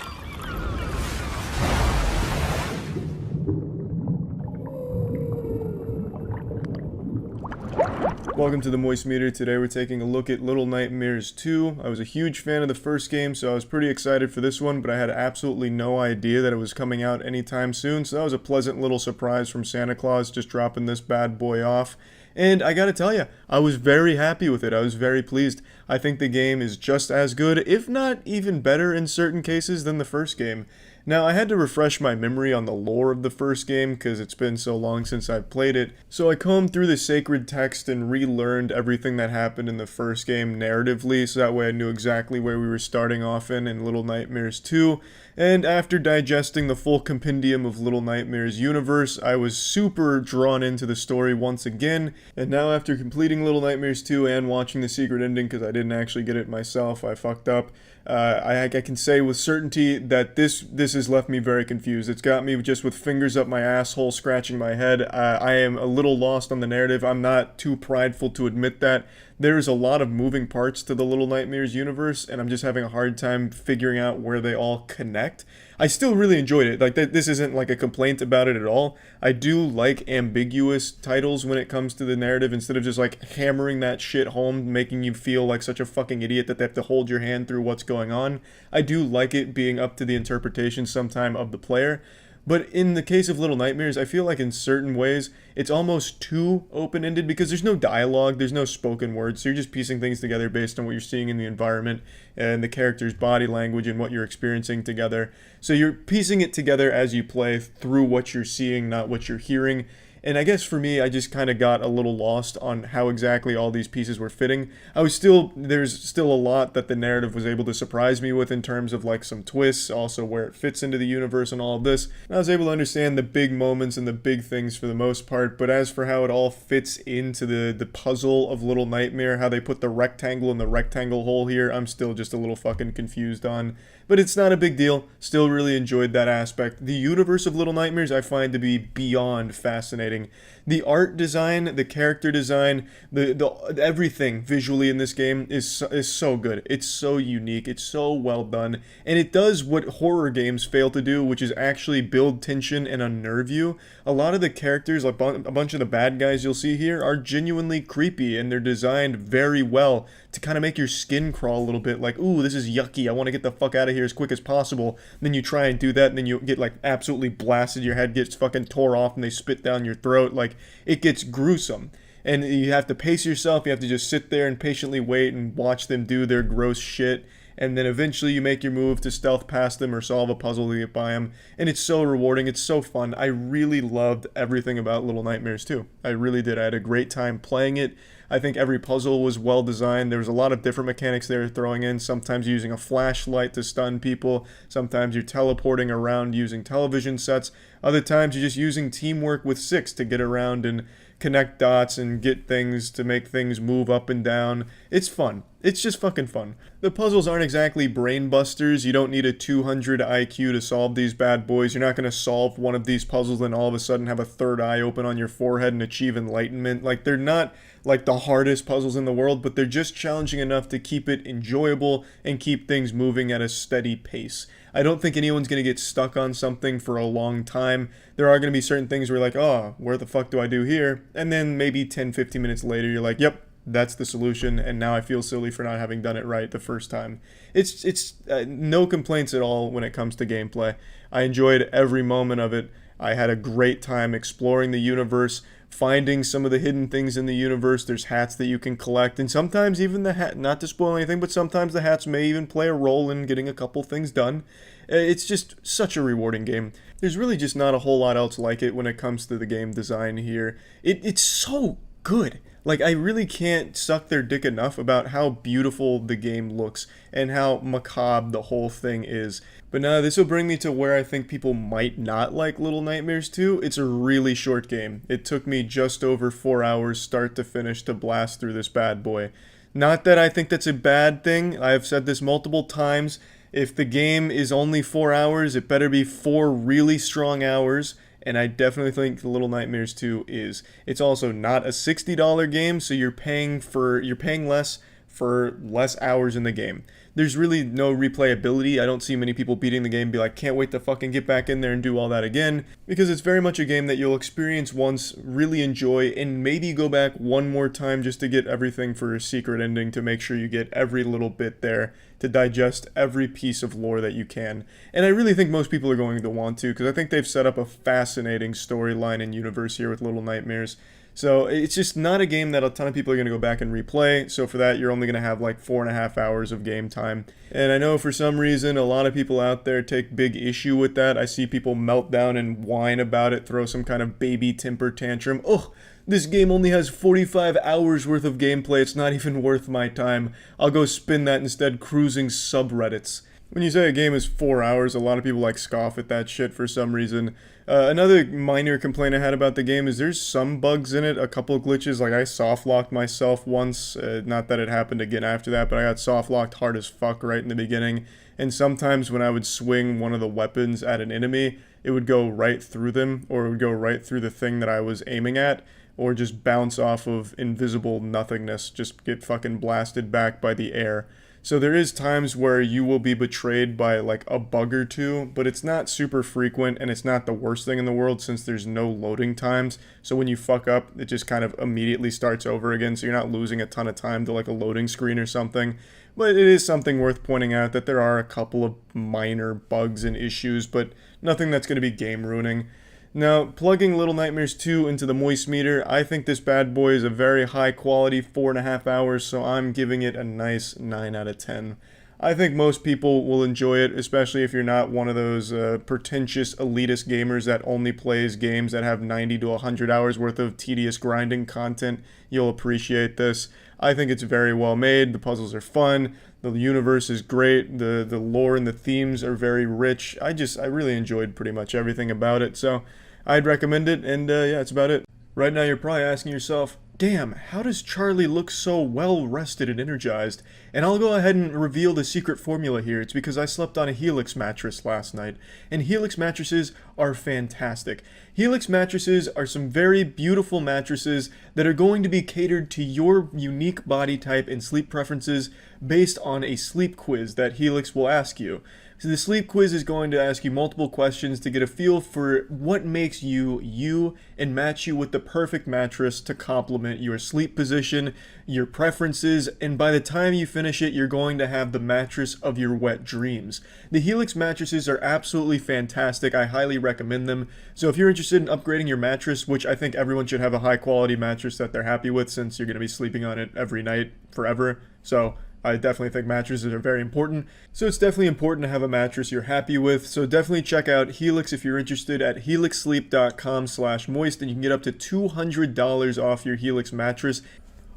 Welcome to the Moist Meter. Today we're taking a look at Little Nightmares 2. I was a huge fan of the first game, so I was pretty excited for this one, but I had absolutely no idea that it was coming out anytime soon, so that was a pleasant little surprise from Santa Claus just dropping this bad boy off. And I gotta tell you, I was very happy with it. I was very pleased. I think the game is just as good, if not even better in certain cases, than the first game. Now, I had to refresh my memory on the lore of the first game because it's been so long since I've played it, so I combed through the sacred text and relearned everything that happened in the first game narratively, so that way I knew exactly where we were starting off in Little Nightmares 2, and after digesting the full compendium of Little Nightmares universe, I was super drawn into the story once again, and now after completing Little Nightmares 2 and watching the secret ending because I didn't actually get it myself, I fucked up, I can say with certainty that this has left me very confused. It's got me just with fingers up my asshole, scratching my head. I am a little lost on the narrative. I'm not too prideful to admit that. There's a lot of moving parts to the Little Nightmares universe, and I'm just having a hard time figuring out where they all connect. I still really enjoyed it. Like, this isn't like a complaint about it at all. I do like ambiguous titles when it comes to the narrative, instead of just like hammering that shit home, making you feel like such a fucking idiot that they have to hold your hand through what's going on. I do like it being up to the interpretation sometime of the player. But in the case of Little Nightmares, I feel like in certain ways, it's almost too open-ended because there's no dialogue, there's no spoken words, so you're just piecing things together based on what you're seeing in the environment and the character's body language and what you're experiencing together. So you're piecing it together as you play through what you're seeing, not what you're hearing. And I guess for me, I just kind of got a little lost on how exactly all these pieces were fitting. There's still a lot that the narrative was able to surprise me with in terms of like some twists, also where it fits into the universe and all of this. And I was able to understand the big moments and the big things for the most part, but as for how it all fits into the puzzle of Little Nightmare, how they put the rectangle in the rectangle hole here, I'm still just a little fucking confused on. But it's not a big deal. Still really enjoyed that aspect. The universe of Little Nightmares I find to be beyond fascinating. The art design, the character design, the everything visually in this game is so good. It's so unique. It's so well done. And it does what horror games fail to do, which is actually build tension and unnerve you. A lot of the characters, like a bunch of the bad guys you'll see here, are genuinely creepy, and they're designed very well to kind of make your skin crawl a little bit, like, ooh, this is yucky, I want to get the fuck out of here as quick as possible. Then you try and do that, and then you get like absolutely blasted, your head gets fucking tore off, and they spit down your throat. Like, it gets gruesome. And you have to pace yourself, you have to just sit there and patiently wait and watch them do their gross shit. And then eventually you make your move to stealth past them or solve a puzzle to get by them. And it's so rewarding, it's so fun. I really loved everything about Little Nightmares 2. I really did. I had a great time playing it. I think every puzzle was well designed. There was a lot of different mechanics they were throwing in. Sometimes using a flashlight to stun people. Sometimes you're teleporting around using television sets. Other times you're just using teamwork with six to get around and connect dots and get things to make things move up and down. It's fun. It's just fucking fun. The puzzles aren't exactly brain busters. You don't need a 200 IQ to solve these bad boys. You're not going to solve one of these puzzles and all of a sudden have a third eye open on your forehead and achieve enlightenment. Like, they're not like the hardest puzzles in the world, but they're just challenging enough to keep it enjoyable and keep things moving at a steady pace. I don't think anyone's going to get stuck on something for a long time. There are going to be certain things where you're like, oh, where the fuck do I do here? And then maybe 10, 15 minutes later, you're like, yep, that's the solution, and now I feel silly for not having done it right the first time. It's no complaints at all when it comes to gameplay. I enjoyed every moment of it. I had a great time exploring the universe, finding some of the hidden things in the universe. There's hats that you can collect, and sometimes even the hat, not to spoil anything, but sometimes the hats may even play a role in getting a couple things done. It's just such a rewarding game. There's really just not a whole lot else like it when it comes to the game design here. It's so good. Like, I really can't suck their dick enough about how beautiful the game looks and how macabre the whole thing is. But now this will bring me to where I think people might not like Little Nightmares 2. It's a really short game. It took me just over 4 hours start to finish to blast through this bad boy. Not that I think that's a bad thing. I've said this multiple times. If the game is only 4 hours, it better be 4 really strong hours. And I definitely think the Little Nightmares 2 is. It's also not a $60 game, so you're paying less for less hours in the game. There's really no replayability. I don't see many people beating the game and be like, can't wait to fucking get back in there and do all that again, because it's very much a game that you'll experience once, really enjoy, and maybe go back one more time just to get everything for a secret ending, to make sure you get every little bit there, to digest every piece of lore that you can. And I really think most people are going to want to, because I think they've set up a fascinating storyline and universe here with Little Nightmares. So it's just not a game that a ton of people are going to go back and replay. So for that, you're only going to have like 4.5 hours of game time. And I know for some reason, a lot of people out there take big issue with that. I see people melt down and whine about it, throw some kind of baby temper tantrum. Oh, this game only has 45 hours worth of gameplay. It's not even worth my time. I'll go spend that instead cruising subreddits. When you say a game is 4 hours, a lot of people like scoff at that shit for some reason. Another minor complaint I had about the game is there's some bugs in it, a couple of glitches, like I soft-locked myself once, not that it happened again after that, but I got soft-locked hard as fuck right in the beginning, and sometimes when I would swing one of the weapons at an enemy, it would go right through them, or it would go right through the thing that I was aiming at, or just bounce off of invisible nothingness, just get fucking blasted back by the air. So there is times where you will be betrayed by like a bug or two, but it's not super frequent and it's not the worst thing in the world since there's no loading times. So when you fuck up, it just kind of immediately starts over again, so you're not losing a ton of time to like a loading screen or something. But it is something worth pointing out that there are a couple of minor bugs and issues, but nothing that's going to be game ruining. Now, plugging Little Nightmares 2 into the moistmeter, I think this bad boy is a very high quality 4.5 hours, so I'm giving it a nice 9 out of 10. I think most people will enjoy it, especially if you're not one of those pretentious elitist gamers that only plays games that have 90 to 100 hours worth of tedious grinding content. You'll appreciate this. I think it's very well made, the puzzles are fun, the universe is great, the lore and the themes are very rich. I really enjoyed pretty much everything about it, so I'd recommend it, and yeah, that's about it. Right now you're probably asking yourself, damn, how does Charlie look so well rested and energized? And I'll go ahead and reveal the secret formula here. It's because I slept on a Helix mattress last night, and Helix mattresses are fantastic. Helix mattresses are some very beautiful mattresses that are going to be catered to your unique body type and sleep preferences based on a sleep quiz that Helix will ask you. So the sleep quiz is going to ask you multiple questions to get a feel for what makes you you and match you with the perfect mattress to complement your sleep position, your preferences, and by the time you finish it, you're going to have the mattress of your wet dreams. The Helix mattresses are absolutely fantastic. I highly recommend them. So if you're interested in upgrading your mattress, which I think everyone should have a high quality mattress that they're happy with since you're going to be sleeping on it every night forever. So I definitely think mattresses are very important. So it's definitely important to have a mattress you're happy with. So definitely check out Helix if you're interested at helixsleep.com/moist, and you can get up to $200 off your Helix mattress.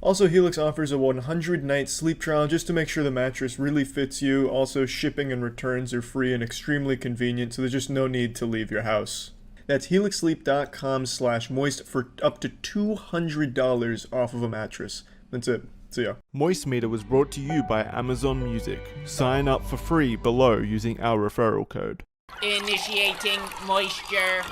Also, Helix offers a 100-night sleep trial just to make sure the mattress really fits you. Also, shipping and returns are free and extremely convenient, so there's just no need to leave your house. That's helixsleep.com/moist for up to $200 off of a mattress. That's it. See ya. MoistMeter was brought to you by Amazon Music. Sign up for free below using our referral code. Initiating moisture.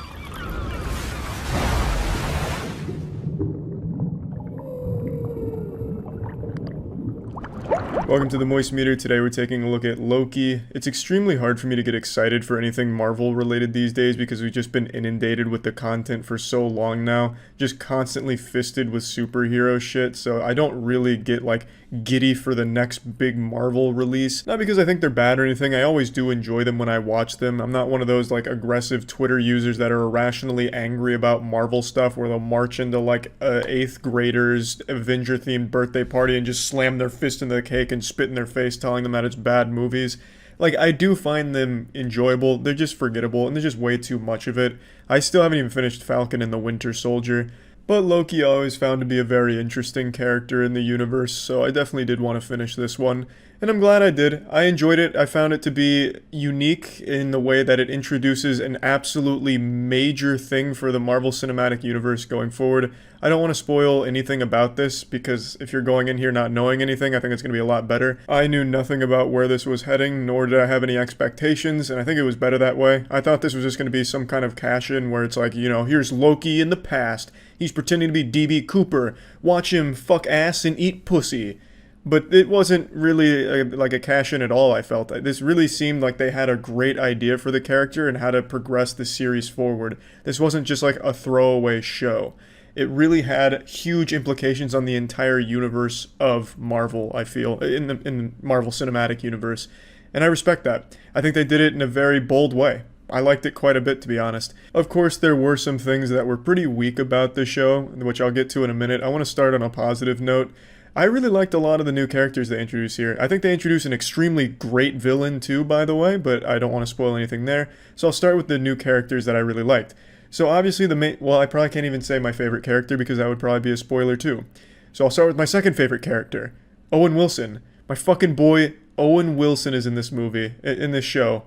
Welcome to the moistmeter. Today we're taking a look at Loki. It's extremely hard for me to get excited for anything Marvel related these days because we've just been inundated with the content for so long now, just constantly fisted with superhero shit, so I don't really get like giddy for the next big Marvel release. Not because I think they're bad or anything, I always do enjoy them when I watch them. I'm not one of those like aggressive Twitter users that are irrationally angry about Marvel stuff where they'll march into like 8th graders Avenger themed birthday party and just slam their fist into the cake and spit in their face telling them that it's bad movies. Like, I do find them enjoyable, they're just forgettable, and there's just way too much of it. I still haven't even finished Falcon and the Winter Soldier, but Loki I always found to be a very interesting character in the universe, so I definitely did want to finish this one. And I'm glad I did. I enjoyed it. I found it to be unique in the way that it introduces an absolutely major thing for the Marvel Cinematic Universe going forward. I don't want to spoil anything about this, because if you're going in here not knowing anything, I think it's going to be a lot better. I knew nothing about where this was heading, nor did I have any expectations, and I think it was better that way. I thought this was just going to be some kind of cash-in where it's like, you know, here's Loki in the past. He's pretending to be D.B. Cooper. Watch him fuck ass and eat pussy. But it wasn't really like a cash-in at all, I felt. This really seemed like they had a great idea for the character and how to progress the series forward. This wasn't just like a throwaway show. It really had huge implications on the entire universe of Marvel, I feel, in the Marvel Cinematic Universe. And I respect that. I think they did it in a very bold way. I liked it quite a bit, to be honest. Of course, there were some things that were pretty weak about the show, which I'll get to in a minute. I want to start on a positive note. I really liked a lot of the new characters they introduced here. I think they introduced an extremely great villain too, by the way, but I don't want to spoil anything there. So I'll start with the new characters that I really liked. So obviously well, I probably can't even say my favorite character because that would probably be a spoiler too. So I'll start with my second favorite character, Owen Wilson. My fucking boy Owen Wilson is in this movie, in this show.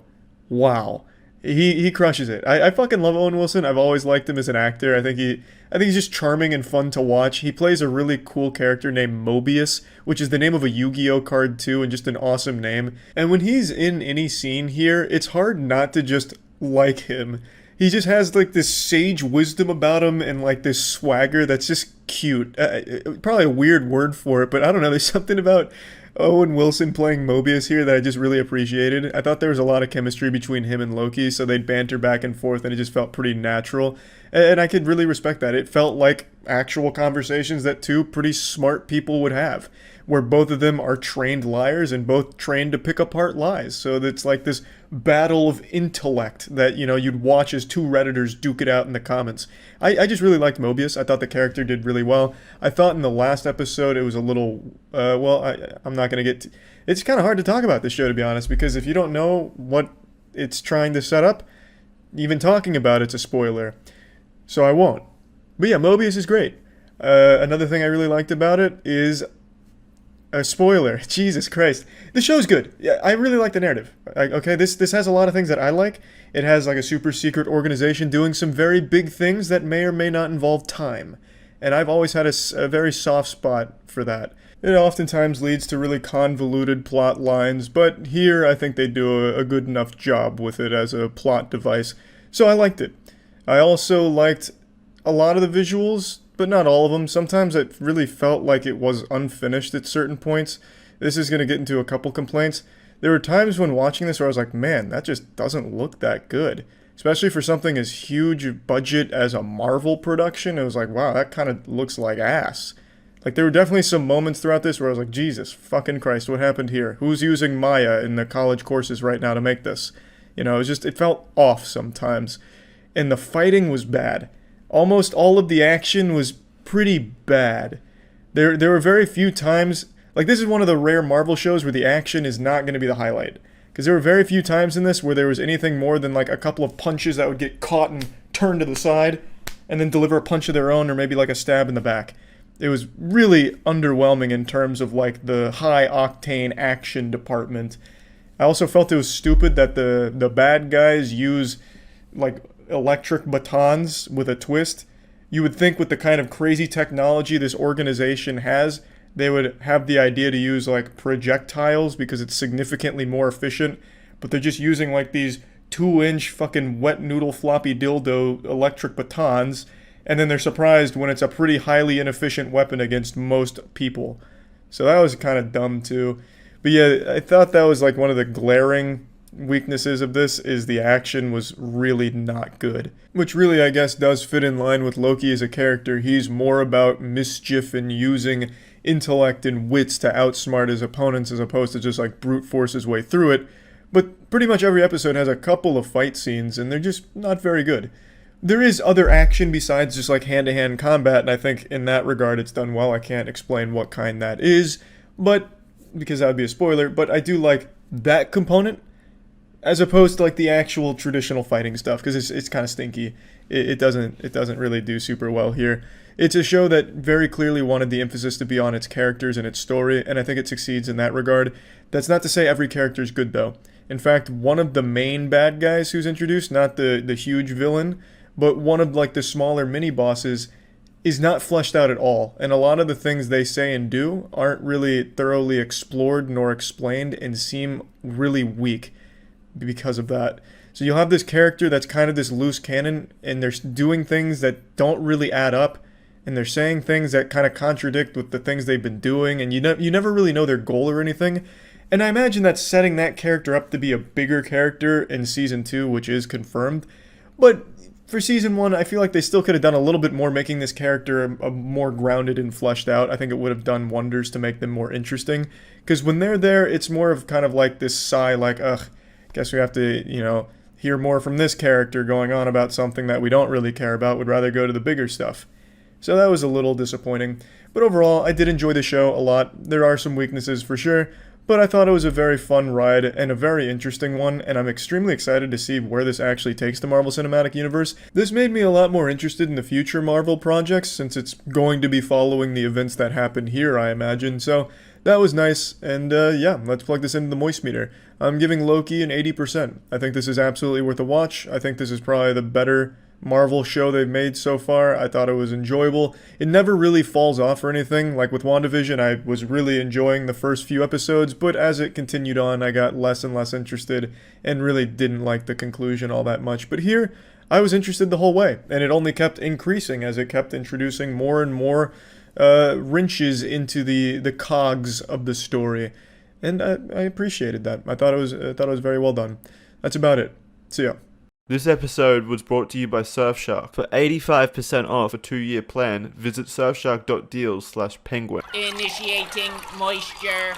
Wow. He crushes it. I fucking love Owen Wilson. I've always liked him as an actor. I think he's just charming and fun to watch. He plays a really cool character named Mobius, which is the name of a Yu-Gi-Oh card too, and just an awesome name. And when he's in any scene here, it's hard not to just like him. He just has like this sage wisdom about him and like this swagger that's just cute. Probably a weird word for it, but I don't know. There's something about Owen Wilson playing Mobius here that I just really appreciated. I thought there was a lot of chemistry between him and Loki, so they'd banter back and forth, and it just felt pretty natural. And I could really respect that. It felt like actual conversations that two pretty smart people would have, where both of them are trained liars and both trained to pick apart lies. So it's like this battle of intellect that, you know, you'd watch as two Redditors duke it out in the comments. I just really liked Mobius. I thought the character did really well. I thought in the last episode it was a little, I'm not going to get... It's kind of hard to talk about this show, to be honest, because if you don't know what it's trying to set up, even talking about it's a spoiler. So I won't. But yeah, Mobius is great. Another thing I really liked about it is a spoiler. Jesus Christ. The show's good. Yeah, I really like the narrative. Okay, this has a lot of things that I like. It has like a super secret organization doing some very big things that may or may not involve time. And I've always had a very soft spot for that. It oftentimes leads to really convoluted plot lines, but here I think they do a good enough job with it as a plot device. So I liked it. I also liked a lot of the visuals, but not all of them. Sometimes it really felt like it was unfinished at certain points. This is going to get into a couple complaints. There were times when watching this where I was like, man, that just doesn't look that good. Especially for something as huge budget as a Marvel production. It was like, wow, that kind of looks like ass. Like, there were definitely some moments throughout this where I was like, Jesus fucking Christ, what happened here? Who's using Maya in the college courses right now to make this? You know, it felt off sometimes. And the fighting was bad. Almost all of the action was pretty bad. There were very few times... Like, this is one of the rare Marvel shows where the action is not going to be the highlight. Because there were very few times in this where there was anything more than, like, a couple of punches that would get caught and turned to the side, and then deliver a punch of their own, or maybe, like, a stab in the back. It was really underwhelming in terms of, like, the high-octane action department. I also felt it was stupid that the bad guys use, like, electric batons with a twist. You would think with the kind of crazy technology this organization has, they would have the idea to use like projectiles because it's significantly more efficient, but they're just using like these 2-inch fucking wet noodle floppy dildo electric batons, and then they're surprised when it's a pretty highly inefficient weapon against most people. So that was kind of dumb too. But yeah, I thought that was like one of the glaring weaknesses of this is the action was really not good. Which really, I guess, does fit in line with Loki as a character. He's more about mischief and using intellect and wits to outsmart his opponents as opposed to just like brute force his way through it. But pretty much every episode has a couple of fight scenes and they're just not very good. There is other action besides just like hand-to-hand combat, and I think in that regard it's done well. I can't explain what kind that is, but because that would be a spoiler, but I do like that component as opposed to like the actual traditional fighting stuff, because it's kind of stinky. It doesn't really do super well here. It's a show that very clearly wanted the emphasis to be on its characters and its story, and I think it succeeds in that regard. That's not to say every character is good though. In fact, one of the main bad guys who's introduced, not the huge villain, but one of like the smaller mini bosses, is not fleshed out at all, and a lot of the things they say and do aren't really thoroughly explored nor explained and seem really weak because of that. So you'll have this character that's kind of this loose cannon, and they're doing things that don't really add up, and they're saying things that kind of contradict with the things they've been doing, and you never really know their goal or anything. And I imagine that's setting that character up to be a bigger character in Season 2, which is confirmed. But for Season 1, I feel like they still could have done a little bit more making this character more grounded and fleshed out. I think it would have done wonders to make them more interesting. Because when they're there, it's more of kind of like this sigh, like, ugh, guess we have to, hear more from this character going on about something that we don't really care about. Would rather go to the bigger stuff. So that was a little disappointing. But overall, I did enjoy the show a lot. There are some weaknesses for sure, but I thought it was a very fun ride and a very interesting one, and I'm extremely excited to see where this actually takes the Marvel Cinematic Universe. This made me a lot more interested in the future Marvel projects, since it's going to be following the events that happen here, I imagine. So That was nice, and yeah, let's plug this into the moistmeter. I'm giving Loki an 80%. I think this is absolutely worth a watch. I think this is probably the better Marvel show they've made so far. I thought it was enjoyable. It never really falls off or anything. Like with WandaVision, I was really enjoying the first few episodes, but as it continued on, I got less and less interested and really didn't like the conclusion all that much. But here, I was interested the whole way, and it only kept increasing as it kept introducing more and more wrenches into the cogs of the story, and I appreciated that. I thought it was very well done. That's about it. See ya. This episode was brought to you by Surfshark. For 85% off a 2-year plan, visit surfshark.deals/penguin. Initiating moisture.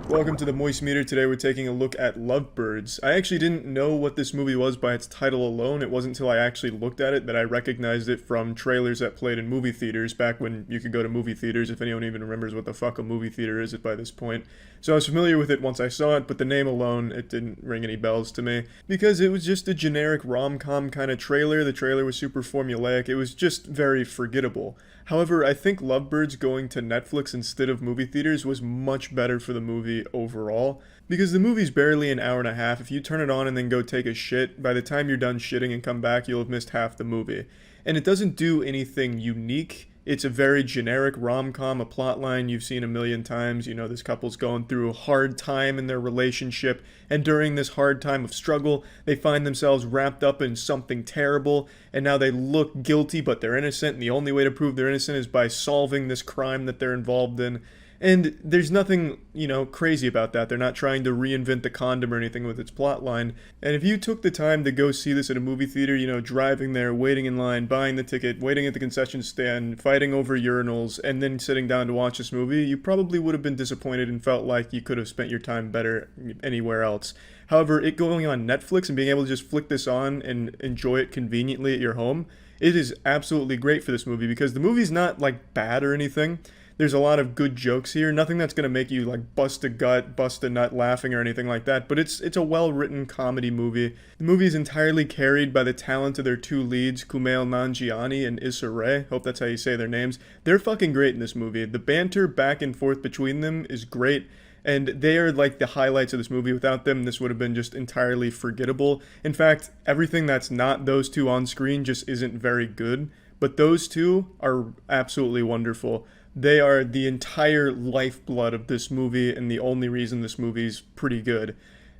Welcome to the Moist Meter. Today we're taking a look at Lovebirds. I actually didn't know what this movie was by its title alone. It wasn't until I actually looked at it that I recognized it from trailers that played in movie theaters back when you could go to movie theaters, if anyone even remembers what the fuck a movie theater is by this point. So I was familiar with it once I saw it, but the name alone, it didn't ring any bells to me. Because it was just a generic rom-com kind of trailer. The trailer was super formulaic. It was just very forgettable. However, I think Lovebirds going to Netflix instead of movie theaters was much better for the movie overall, because the movie's barely an hour and a half. If you turn it on and then go take a shit, by the time you're done shitting and come back, you'll have missed half the movie. And it doesn't do anything unique. It's a very generic rom-com, a plotline you've seen a million times. You know, this couple's going through a hard time in their relationship, and during this hard time of struggle, they find themselves wrapped up in something terrible, and now they look guilty, but they're innocent, and the only way to prove they're innocent is by solving this crime that they're involved in. And there's nothing, crazy about that. They're not trying to reinvent the condom or anything with its plotline. And if you took the time to go see this at a movie theater, driving there, waiting in line, buying the ticket, waiting at the concession stand, fighting over urinals, and then sitting down to watch this movie, you probably would have been disappointed and felt like you could have spent your time better anywhere else. However, it going on Netflix and being able to just flick this on and enjoy it conveniently at your home, it is absolutely great for this movie, because the movie's not bad or anything. There's a lot of good jokes here, nothing that's going to make you bust a gut, bust a nut laughing or anything like that, but it's a well-written comedy movie. The movie is entirely carried by the talent of their two leads, Kumail Nanjiani and Issa Rae. Hope that's how you say their names. They're fucking great in this movie. The banter back and forth between them is great, and they are the highlights of this movie. Without them, this would have been just entirely forgettable. In fact, everything that's not those two on screen just isn't very good, but those two are absolutely wonderful. They are the entire lifeblood of this movie and the only reason this movie's pretty good.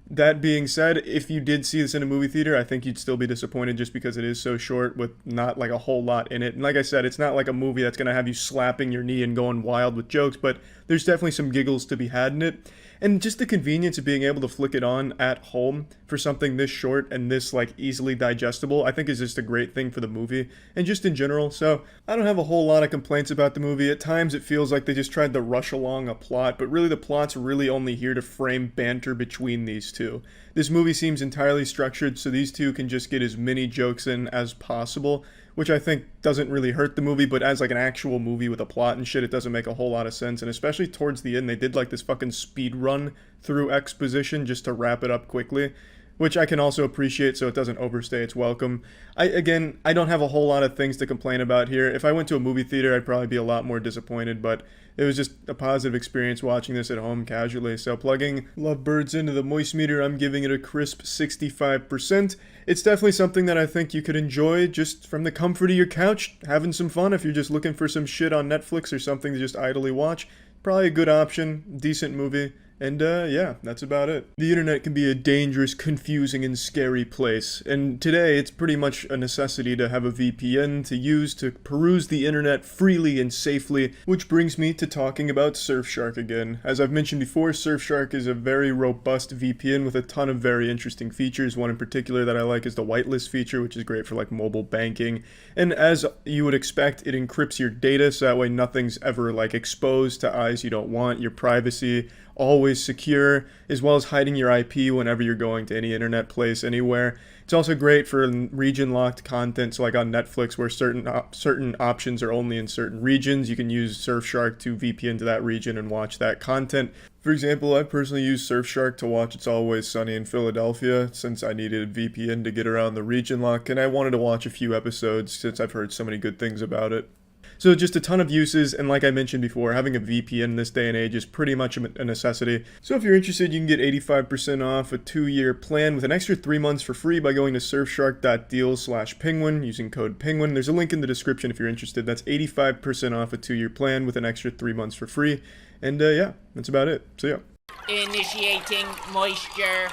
That being said, if you did see this in a movie theater, I think you'd still be disappointed just because it is so short with not a whole lot in it. And like I said, it's not like a movie that's going to have you slapping your knee and going wild with jokes, but there's definitely some giggles to be had in it. And just the convenience of being able to flick it on at home for something this short and this easily digestible, I think is just a great thing for the movie and just in general. So I don't have a whole lot of complaints about the movie. At times it feels like they just tried to rush along a plot, but really the plot's really only here to frame banter between these two. This movie seems entirely structured so these two can just get as many jokes in as possible, which I think doesn't really hurt the movie, but as an actual movie with a plot and shit, it doesn't make a whole lot of sense. And especially towards the end, they did this fucking speed run through exposition just to wrap it up quickly, which I can also appreciate so it doesn't overstay its welcome. I don't have a whole lot of things to complain about here. If I went to a movie theater, I'd probably be a lot more disappointed, but it was just a positive experience watching this at home casually. So plugging Lovebirds into the moist meter, I'm giving it a crisp 65%. It's definitely something that I think you could enjoy just from the comfort of your couch, having some fun if you're just looking for some shit on Netflix or something to just idly watch. Probably a good option, decent movie. And yeah, that's about it. The internet can be a dangerous, confusing, and scary place, and today it's pretty much a necessity to have a VPN to use to peruse the internet freely and safely, which brings me to talking about Surfshark again. As I've mentioned before, Surfshark is a very robust VPN with a ton of very interesting features. One in particular that I like is the whitelist feature, which is great for mobile banking, and as you would expect, it encrypts your data so that way nothing's ever exposed to eyes you don't want. Your privacy always secure, as well as hiding your IP whenever you're going to any internet place anywhere. It's also great for region-locked content, so on Netflix where certain options are only in certain regions, you can use Surfshark to VPN to that region and watch that content. For example, I personally use Surfshark to watch It's Always Sunny in Philadelphia since I needed a VPN to get around the region lock, and I wanted to watch a few episodes since I've heard so many good things about it. So just a ton of uses, and like I mentioned before, having a VPN in this day and age is pretty much a necessity. So if you're interested, you can get 85% off a 2-year plan with an extra 3 months for free by going to surfshark.deals/penguin using code penguin. There's a link in the description if you're interested. That's 85% off a 2-year plan with an extra 3 months for free. And yeah, that's about it. So yeah. Initiating moisture.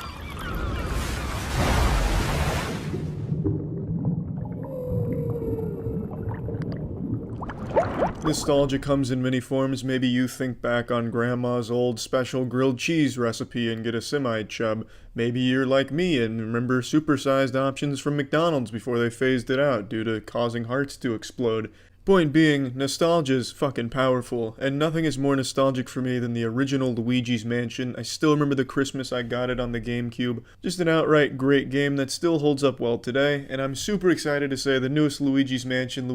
Nostalgia comes in many forms. Maybe you think back on grandma's old special grilled cheese recipe and get a semi-chub. Maybe you're like me and remember supersized options from McDonald's before they phased it out due to causing hearts to explode. Point being, nostalgia's fucking powerful, and nothing is more nostalgic for me than the original Luigi's Mansion. I still remember the Christmas I got it on the GameCube. Just an outright great game that still holds up well today, and I'm super excited to say the newest Luigi's Mansion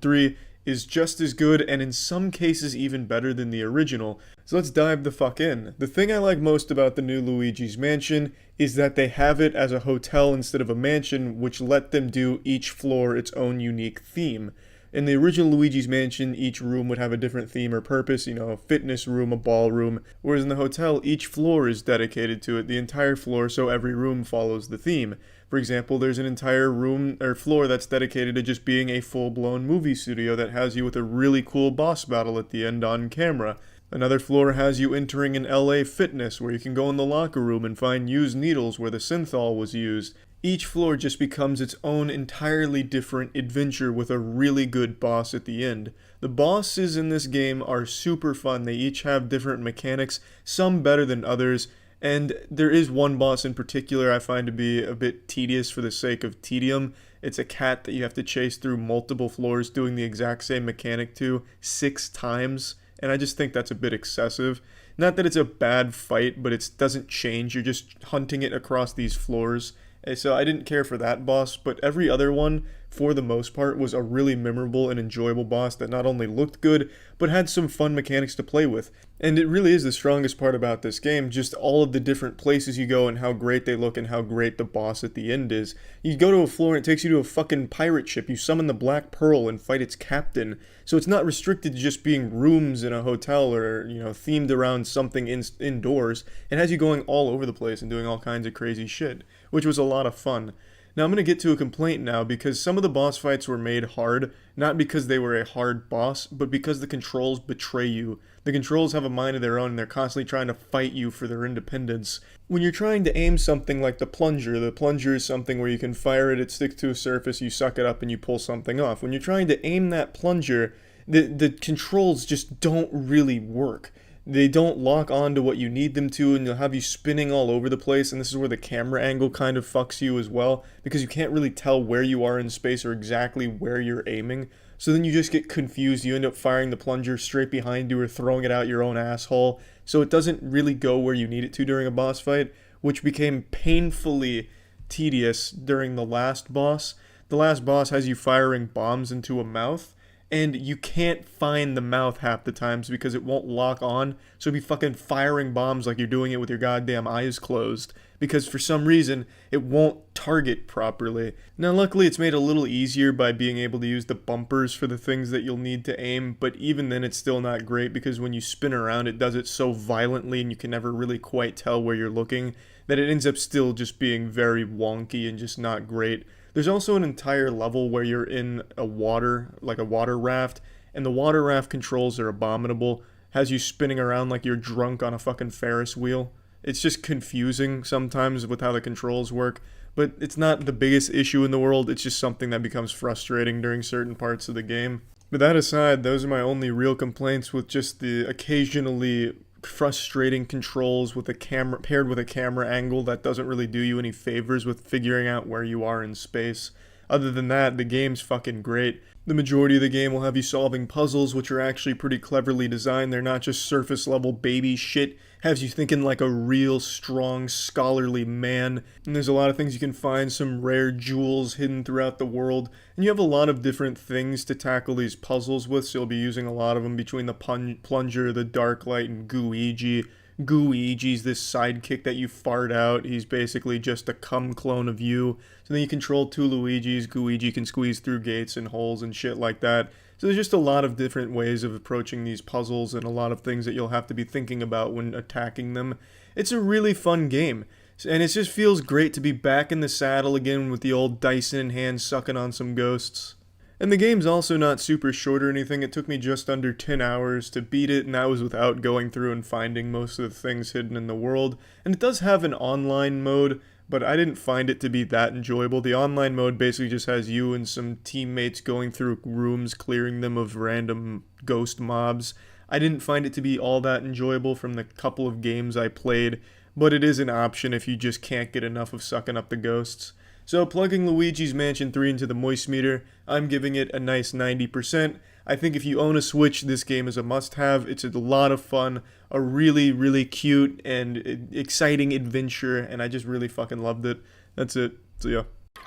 3, is just as good and in some cases even better than the original. So let's dive the fuck in. The thing I like most about the new Luigi's Mansion is that they have it as a hotel instead of a mansion, which let them do each floor its own unique theme. In the original Luigi's Mansion, each room would have a different theme or purpose, you know, a fitness room, a ballroom, whereas in the hotel, each floor is dedicated to it, the entire floor, so every room follows the theme. For example, there's an entire room or floor that's dedicated to just being a full-blown movie studio that has you with a really cool boss battle at the end on camera. Another floor has you entering an LA Fitness, where you can go in the locker room and find used needles where the synthol was used. Each floor just becomes its own entirely different adventure with a really good boss at the end. The bosses in this game are super fun. They each have different mechanics, some better than others, and there is one boss in particular I find to be a bit tedious for the sake of tedium. It's a cat that you have to chase through multiple floors doing the exact same mechanic to 6 times, and I just think that's a bit excessive. Not that it's a bad fight, but it doesn't change. You're just hunting it across these floors. So I didn't care for that boss, but every other one, for the most part, was a really memorable and enjoyable boss that not only looked good, but had some fun mechanics to play with. And it really is the strongest part about this game, just all of the different places you go and how great they look and how great the boss at the end is. You go to a floor and it takes you to a fucking pirate ship, you summon the Black Pearl and fight its captain. So it's not restricted to just being rooms in a hotel or, you know, themed around something indoors. It has you going all over the place and doing all kinds of crazy shit, which was a lot of fun. Now I'm going to get to a complaint now because some of the boss fights were made hard, not because they were a hard boss, but because the controls betray you. The controls have a mind of their own and they're constantly trying to fight you for their independence. When you're trying to aim something like the plunger is something where you can fire it sticks to a surface, you suck it up and you pull something off. When you're trying to aim that plunger, the controls just don't really work. They don't lock on to what you need them to, and they'll have you spinning all over the place, and this is where the camera angle kind of fucks you as well, because you can't really tell where you are in space or exactly where you're aiming. So then you just get confused, you end up firing the plunger straight behind you or throwing it out your own asshole, so it doesn't really go where you need it to during a boss fight, which became painfully tedious during the last boss. The last boss has you firing bombs into a mouth, and you can't find the mouth half the times because it won't lock on, so be fucking firing bombs like you're doing it with your goddamn eyes closed, because for some reason, it won't target properly. Now luckily it's made a little easier by being able to use the bumpers for the things that you'll need to aim, but even then it's still not great because when you spin around it does it so violently and you can never really quite tell where you're looking, that it ends up still just being very wonky and just not great. There's also an entire level where you're in a water raft, and the water raft controls are abominable. Has you spinning around like you're drunk on a fucking Ferris wheel. It's just confusing sometimes with how the controls work, but it's not the biggest issue in the world, it's just something that becomes frustrating during certain parts of the game. But that aside, those are my only real complaints with just the occasionally frustrating controls with a camera paired with a camera angle that doesn't really do you any favors with figuring out where you are in space. Other than that, the game's fucking great. The majority of the game will have you solving puzzles, which are actually pretty cleverly designed. They're not just surface level baby shit. Has you thinking like a real strong scholarly man. And there's a lot of things you can find, some rare jewels hidden throughout the world. And you have a lot of different things to tackle these puzzles with, so you'll be using a lot of them between the plunger, the dark light, and Gooigi. Gooigi's this sidekick that you fart out. He's basically just a cum clone of you. So then you control two Luigis. Gooigi can squeeze through gates and holes and shit like that. So there's just a lot of different ways of approaching these puzzles and a lot of things that you'll have to be thinking about when attacking them. It's a really fun game. And it just feels great to be back in the saddle again with the old Dyson in hand sucking on some ghosts. And the game's also not super short or anything. It took me just under 10 hours to beat it, and that was without going through and finding most of the things hidden in the world. And it does have an online mode, but I didn't find it to be that enjoyable. The online mode basically just has you and some teammates going through rooms, clearing them of random ghost mobs. I didn't find it to be all that enjoyable from the couple of games I played, but it is an option if you just can't get enough of sucking up the ghosts. So plugging Luigi's Mansion 3 into the moistmeter, I'm giving it a nice 90%. I think if you own a Switch, this game is a must-have. It's a lot of fun, a really, really cute and exciting adventure, and I just really fucking loved it. That's it. So yeah.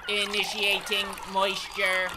Initiating moisture.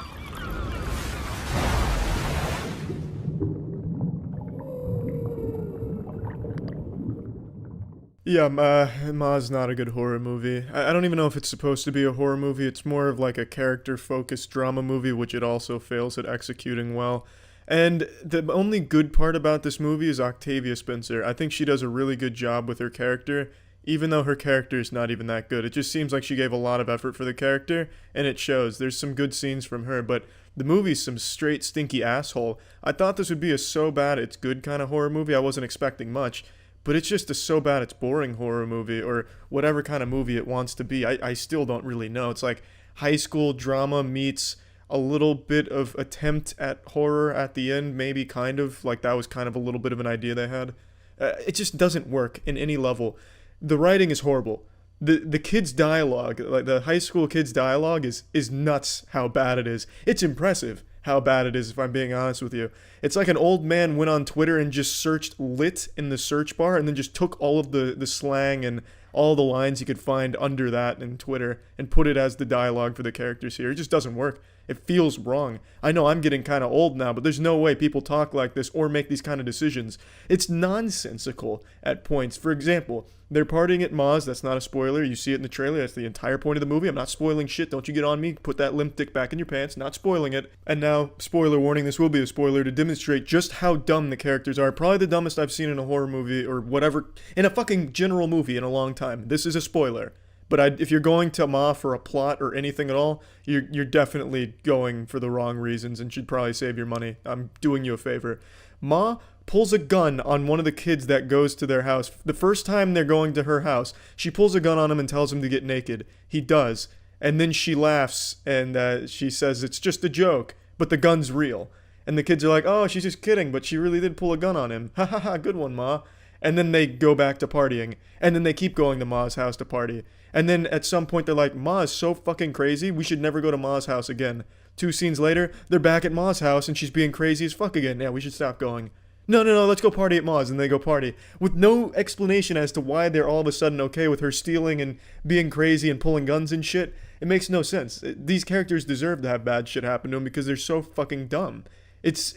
Yeah, Ma's not a good horror movie. I don't even know if it's supposed to be a horror movie. It's more of like a character-focused drama movie, which it also fails at executing well. And the only good part about this movie is Octavia Spencer. I think she does a really good job with her character, even though her character is not even that good. It just seems like she gave a lot of effort for the character, and it shows. There's some good scenes from her, but the movie's some straight stinky asshole. I thought this would be a so bad it's good kind of horror movie. I wasn't expecting much. But it's just a so bad it's boring horror movie, or whatever kind of movie it wants to be. I still don't really know. It's like high school drama meets a little bit of attempt at horror at the end, maybe kind of. Like that was kind of a little bit of an idea they had. It just doesn't work in any level. The writing is horrible. The kids' dialogue, like the high school kids' dialogue is nuts how bad it is. It's impressive how bad it is, if I'm being honest with you. It's like an old man went on Twitter and just searched lit in the search bar and then just took all of the slang and all the lines he could find under that in Twitter and put it as the dialogue for the characters here. It just doesn't work. It feels wrong. I know I'm getting kind of old now, but there's no way people talk like this or make these kind of decisions. It's nonsensical at points. For example, they're partying at Ma's. That's not a spoiler. You see it in the trailer. That's the entire point of the movie. I'm not spoiling shit. Don't you get on me. Put that limp dick back in your pants. Not spoiling it. And now, spoiler warning, this will be a spoiler to demonstrate just how dumb the characters are. Probably the dumbest I've seen in a horror movie or whatever, in a fucking general movie in a long time. This is a spoiler. But if you're going to Ma for a plot or anything at all, you're definitely going for the wrong reasons and should probably save your money. I'm doing you a favor. Ma pulls a gun on one of the kids that goes to their house. The first time they're going to her house, she pulls a gun on him and tells him to get naked. He does. And then she laughs and she says it's just a joke, but the gun's real. And the kids are like, oh, she's just kidding, but she really did pull a gun on him. Ha ha ha, good one, Ma. And then they go back to partying. And then they keep going to Ma's house to party. And then at some point they're like, Ma is so fucking crazy, we should never go to Ma's house again. 2 scenes later, they're back at Ma's house and she's being crazy as fuck again. Yeah, we should stop going. No, let's go party at Ma's. And they go party. With no explanation as to why they're all of a sudden okay with her stealing and being crazy and pulling guns and shit. It makes no sense. These characters deserve to have bad shit happen to them because they're so fucking dumb. It's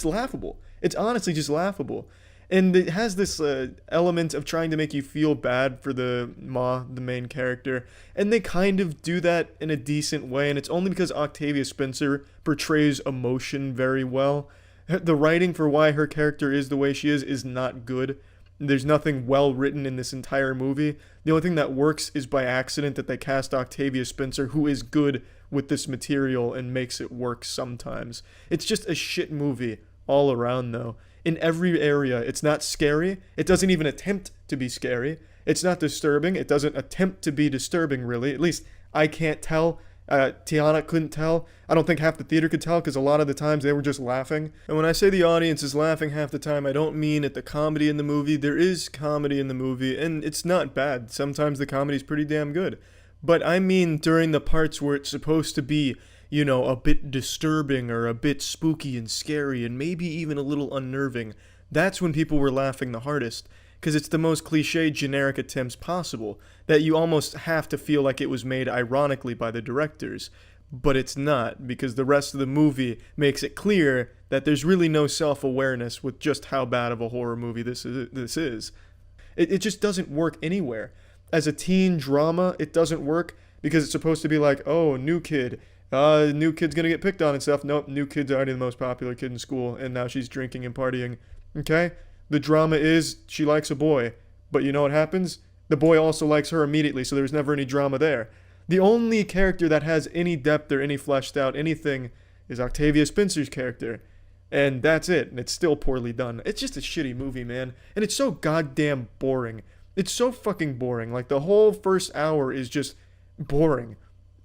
laughable. It's honestly just laughable. And it has this element of trying to make you feel bad for the main character. And they kind of do that in a decent way. And it's only because Octavia Spencer portrays emotion very well. The writing for why her character is the way she is not good. There's nothing well written in this entire movie. The only thing that works is by accident that they cast Octavia Spencer, who is good with this material and makes it work sometimes. It's just a shit movie all around, though. In every area, it's not scary. It doesn't even attempt to be scary. It's not disturbing. It doesn't attempt to be disturbing, really. At least I can't tell. Tiana couldn't tell. I don't think half the theater could tell because a lot of the times they were just laughing. And when I say the audience is laughing half the time, I don't mean at the comedy in the movie. There is comedy in the movie, and it's not bad. Sometimes the comedy's pretty damn good. But I mean during the parts where it's supposed to be, you know, a bit disturbing or a bit spooky and scary and maybe even a little unnerving. That's when people were laughing the hardest. Because it's the most cliche generic attempts possible, that you almost have to feel like it was made ironically by the directors. But it's not, because the rest of the movie makes it clear that there's really no self-awareness with just how bad of a horror movie this is. It just doesn't work anywhere. As a teen drama, it doesn't work because it's supposed to be like, oh, new kid. New kid's gonna get picked on and stuff. Nope, new kid's already the most popular kid in school, and now she's drinking and partying. Okay? The drama is she likes a boy. But you know what happens? The boy also likes her immediately, so there's never any drama there. The only character that has any depth or any fleshed out anything is Octavia Spencer's character. And that's it. And it's still poorly done. It's just a shitty movie, man. And it's so goddamn boring. It's so fucking boring. Like, the whole first hour is just boring.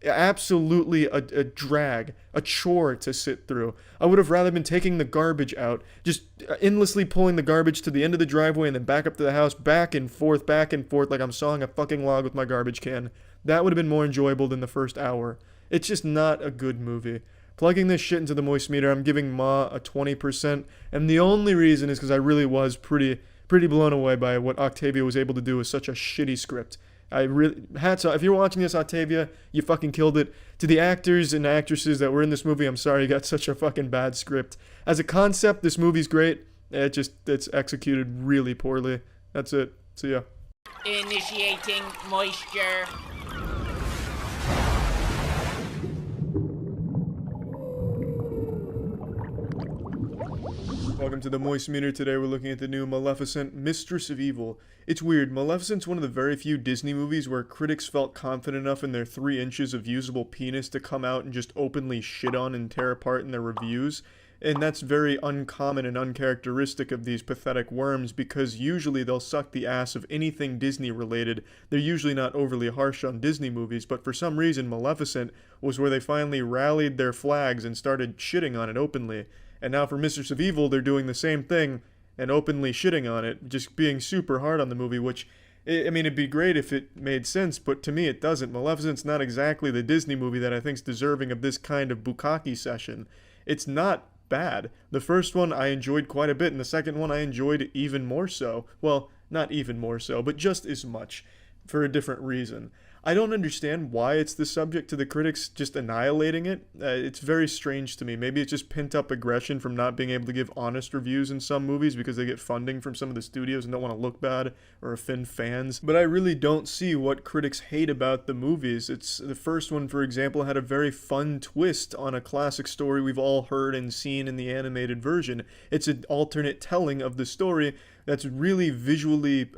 Absolutely a drag, a chore to sit through. I would have rather been taking the garbage out, just endlessly pulling the garbage to the end of the driveway and then back up to the house, back and forth, like I'm sawing a fucking log with my garbage can. That would have been more enjoyable than the first hour. It's just not a good movie. Plugging this shit into the moist meter, I'm giving Ma a 20%, and the only reason is because I really was pretty blown away by what Octavia was able to do with such a shitty script. Hats off. If you're watching this, Octavia, you fucking killed it. To the actors and actresses that were in this movie, I'm sorry you got such a fucking bad script. As a concept, this movie's great. It's executed really poorly. That's it. See ya. Initiating moisture. Welcome to the Moist Meter. Today we're looking at the new Maleficent, Mistress of Evil. It's weird, Maleficent's one of the very few Disney movies where critics felt confident enough in their 3 inches of usable penis to come out and just openly shit on and tear apart in their reviews. And that's very uncommon and uncharacteristic of these pathetic worms, because usually they'll suck the ass of anything Disney related. They're usually not overly harsh on Disney movies, but for some reason Maleficent was where they finally rallied their flags and started shitting on it openly. And now for Mistress of Evil, they're doing the same thing and openly shitting on it, just being super hard on the movie, which, I mean, it'd be great if it made sense, but to me it doesn't. Maleficent's not exactly the Disney movie that I think's deserving of this kind of bukkake session. It's not bad. The first one I enjoyed quite a bit, and the second one I enjoyed even more so. Well, not even more so, but just as much, for a different reason. I don't understand why it's the subject to the critics just annihilating it. It's very strange to me. Maybe it's just pent-up aggression from not being able to give honest reviews in some movies because they get funding from some of the studios and don't want to look bad or offend fans. But I really don't see what critics hate about the movies. It's the first one, for example, had a very fun twist on a classic story we've all heard and seen in the animated version. It's an alternate telling of the story that's really visually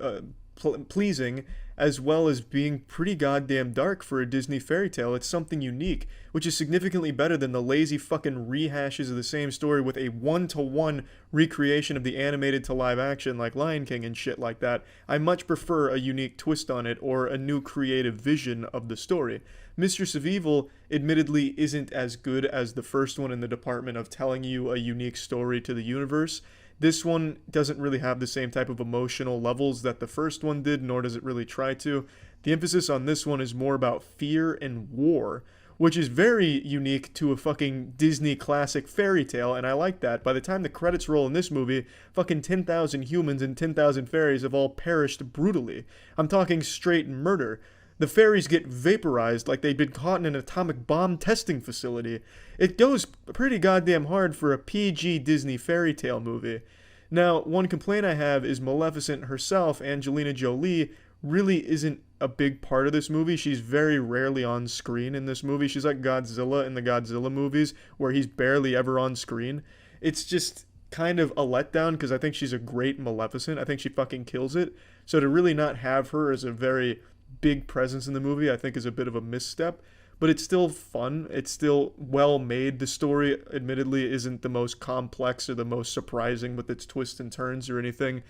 pleasing, as well as being pretty goddamn dark for a Disney fairy tale. It's something unique, which is significantly better than the lazy fucking rehashes of the same story with a one-to-one recreation of the animated to live action like Lion King and shit like that. I much prefer a unique twist on it or a new creative vision of the story. Mistress of Evil admittedly isn't as good as the first one in the department of telling you a unique story to the universe. This one doesn't really have the same type of emotional levels that the first one did, nor does it really try to. The emphasis on this one is more about fear and war, which is very unique to a fucking Disney classic fairy tale, and I like that. By the time the credits roll in this movie, fucking 10,000 humans and 10,000 fairies have all perished brutally. I'm talking straight murder. The fairies get vaporized like they'd been caught in an atomic bomb testing facility. It goes pretty goddamn hard for a PG Disney fairy tale movie. Now, one complaint I have is Maleficent herself, Angelina Jolie, really isn't a big part of this movie. She's very rarely on screen in this movie. She's like Godzilla in the Godzilla movies, where he's barely ever on screen. It's just kind of a letdown, because I think she's a great Maleficent. I think she fucking kills it. So to really not have her as a very big presence in the movie, I think is a bit of a misstep, but it's still fun. It's still well made. The story admittedly isn't the most complex or the most surprising with its twists and turns or anything,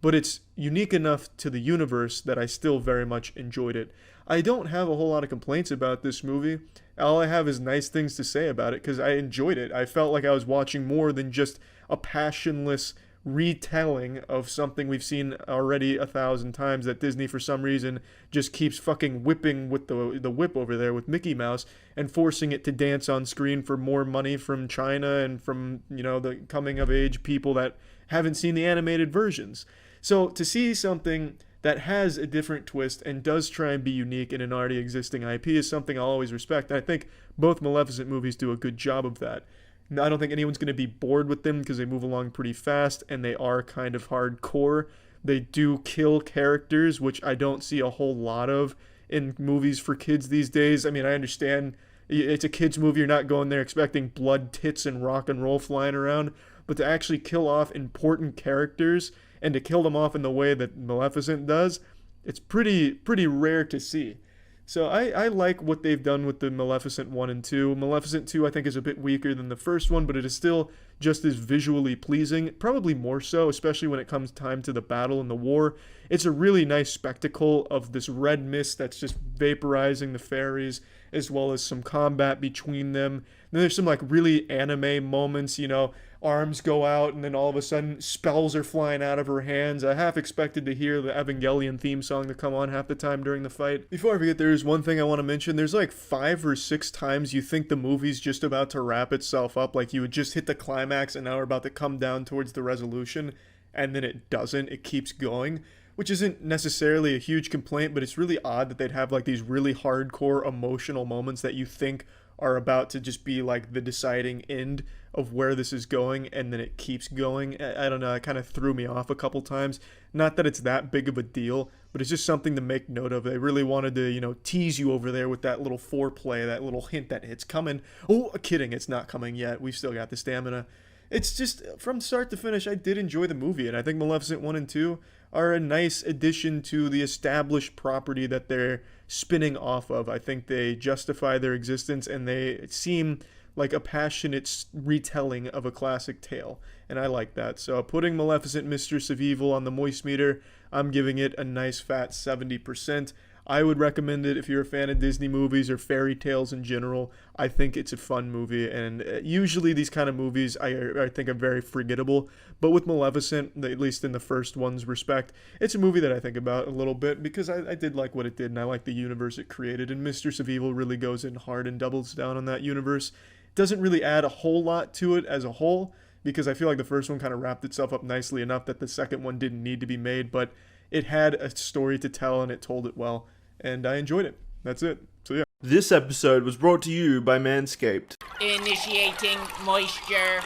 but it's unique enough to the universe that I still very much enjoyed it. I don't have a whole lot of complaints about this movie. All I have is nice things to say about it, because I enjoyed it. I felt like I was watching more than just a passionless retelling of something we've seen already 1,000 times that Disney for some reason just keeps fucking whipping with the whip over there with Mickey Mouse and forcing it to dance on screen for more money from China and from, you know, the coming of age people that haven't seen the animated versions. So to see something that has a different twist and does try and be unique in an already existing IP is something I'll always respect. And I think both Maleficent movies do a good job of that. I don't think anyone's going to be bored with them because they move along pretty fast and they are kind of hardcore. They do kill characters, which I don't see a whole lot of in movies for kids these days. I mean, I understand it's a kids movie. You're not going there expecting blood, tits, and rock and roll flying around. But to actually kill off important characters and to kill them off in the way that Maleficent does, it's pretty rare to see. So I like what they've done with the Maleficent 1 and 2. Maleficent 2 I think is a bit weaker than the first one, but it is still just as visually pleasing, probably more so, especially when it comes time to the battle and the war. It's a really nice spectacle of this red mist that's just vaporizing the fairies, as well as some combat between them. Then there's some like really anime moments, you know, arms go out and then all of a sudden spells are flying out of her hands. I half expected to hear the Evangelion theme song to come on half the time during the fight. Before I forget, there's one thing I want to mention. There's like 5 or 6 times you think the movie's just about to wrap itself up, like you would just hit the climax and now we're about to come down towards the resolution, and then it doesn't. It keeps going, which isn't necessarily a huge complaint, but it's really odd that they'd have like these really hardcore emotional moments that you think are about to just be like the deciding end of where this is going, and then it keeps going. I don't know, it kind of threw me off a couple times. Not that it's that big of a deal, but it's just something to make note of. They really wanted to, you know, tease you over there with that little foreplay, that little hint that it's coming. Oh, kidding, it's not coming yet. We've still got the stamina. It's just, from start to finish, I did enjoy the movie, and I think Maleficent 1 and 2 are a nice addition to the established property that they're spinning off of. I think they justify their existence, and they seem like a passionate retelling of a classic tale, and I like that. So putting Maleficent Mistress of Evil on the moist meter, I'm giving it a nice fat 70%. I would recommend it if you're a fan of Disney movies or fairy tales in general. I think it's a fun movie, and usually these kind of movies I think are very forgettable, but with Maleficent, at least in the first one's respect, it's a movie that I think about a little bit because I did like what it did, and I like the universe it created, and Mistress of Evil really goes in hard and doubles down on that universe. Doesn't really add a whole lot to it as a whole, because I feel like the first one kind of wrapped itself up nicely enough that the second one didn't need to be made, but it had a story to tell and it told it well, and I enjoyed it. That's it. So yeah. This episode was brought to you by Manscaped. Initiating moisture.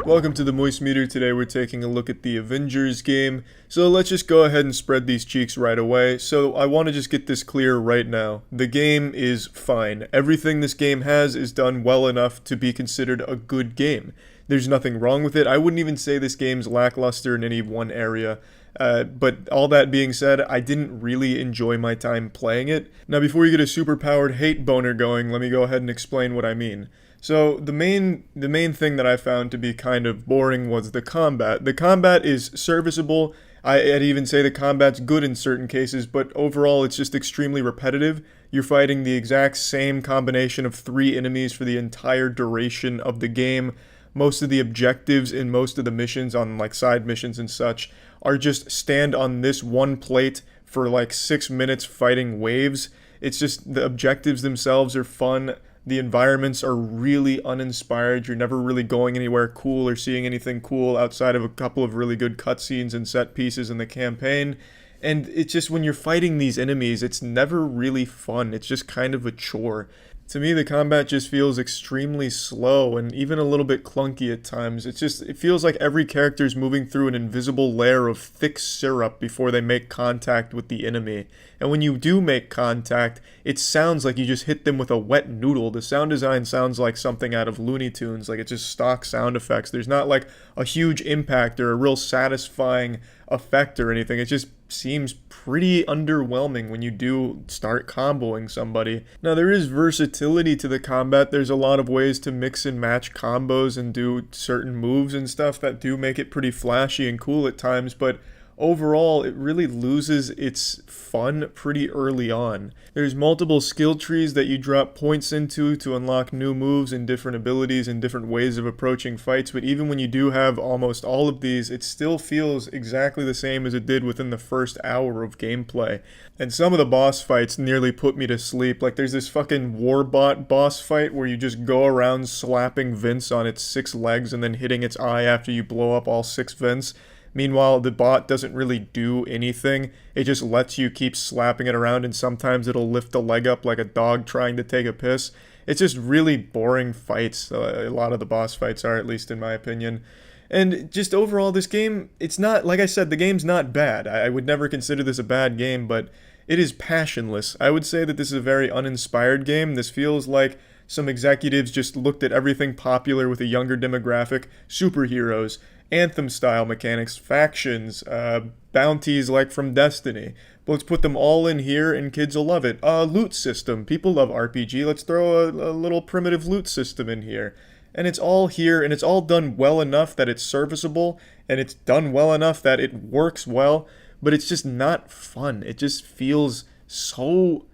Welcome to the Moist Meter. Today we're taking a look at the Avengers game. So let's just go ahead and spread these cheeks right away. So I want to just get this clear right now. The game is fine. Everything this game has is done well enough to be considered a good game. There's nothing wrong with it. I wouldn't even say this game's lackluster in any one area. But all that being said, I didn't really enjoy my time playing it. Now before you get a superpowered hate boner going, let me go ahead and explain what I mean. So the main thing that I found to be kind of boring was the combat. The combat is serviceable. I'd even say the combat's good in certain cases, but overall it's just extremely repetitive. You're fighting the exact same combination of 3 enemies for the entire duration of the game. Most of the objectives in most of the missions on like side missions and such are just stand on this one plate for like 6 minutes fighting waves. It's just the objectives themselves are fun. The environments are really uninspired. You're never really going anywhere cool or seeing anything cool outside of a couple of really good cutscenes and set pieces in the campaign. And it's just when you're fighting these enemies, it's never really fun. It's just kind of a chore. To me, the combat just feels extremely slow and even a little bit clunky at times. It feels like every character is moving through an invisible layer of thick syrup before they make contact with the enemy. And when you do make contact, it sounds like you just hit them with a wet noodle. The sound design sounds like something out of Looney Tunes, like it's just stock sound effects. There's not like a huge impact or a real satisfying effect or anything. It just seems pretty underwhelming when you do start comboing somebody. Now there is versatility to the combat. There's a lot of ways to mix and match combos and do certain moves and stuff that do make it pretty flashy and cool at times, but overall, it really loses its fun pretty early on. There's multiple skill trees that you drop points into to unlock new moves and different abilities and different ways of approaching fights, but even when you do have almost all of these, it still feels exactly the same as it did within the first hour of gameplay. And some of the boss fights nearly put me to sleep. Like there's this fucking Warbot boss fight where you just go around slapping Vince on its 6 legs and then hitting its eye after you blow up all 6 vents. Meanwhile, the bot doesn't really do anything. It just lets you keep slapping it around, and sometimes it'll lift the leg up like a dog trying to take a piss. It's just really boring fights. A lot of the boss fights are, at least in my opinion. And just overall, this game, it's not, like I said, the game's not bad. I would never consider this a bad game, but it is passionless. I would say that this is a very uninspired game. This feels like some executives just looked at everything popular with a younger demographic, superheroes, Anthem-style mechanics, factions, bounties like from Destiny. But let's put them all in here and kids will love it. Loot system. People love RPG. Let's throw a little primitive loot system in here. And it's all here, and it's all done well enough that it's serviceable, and it's done well enough that it works well, but it's just not fun. It just feels so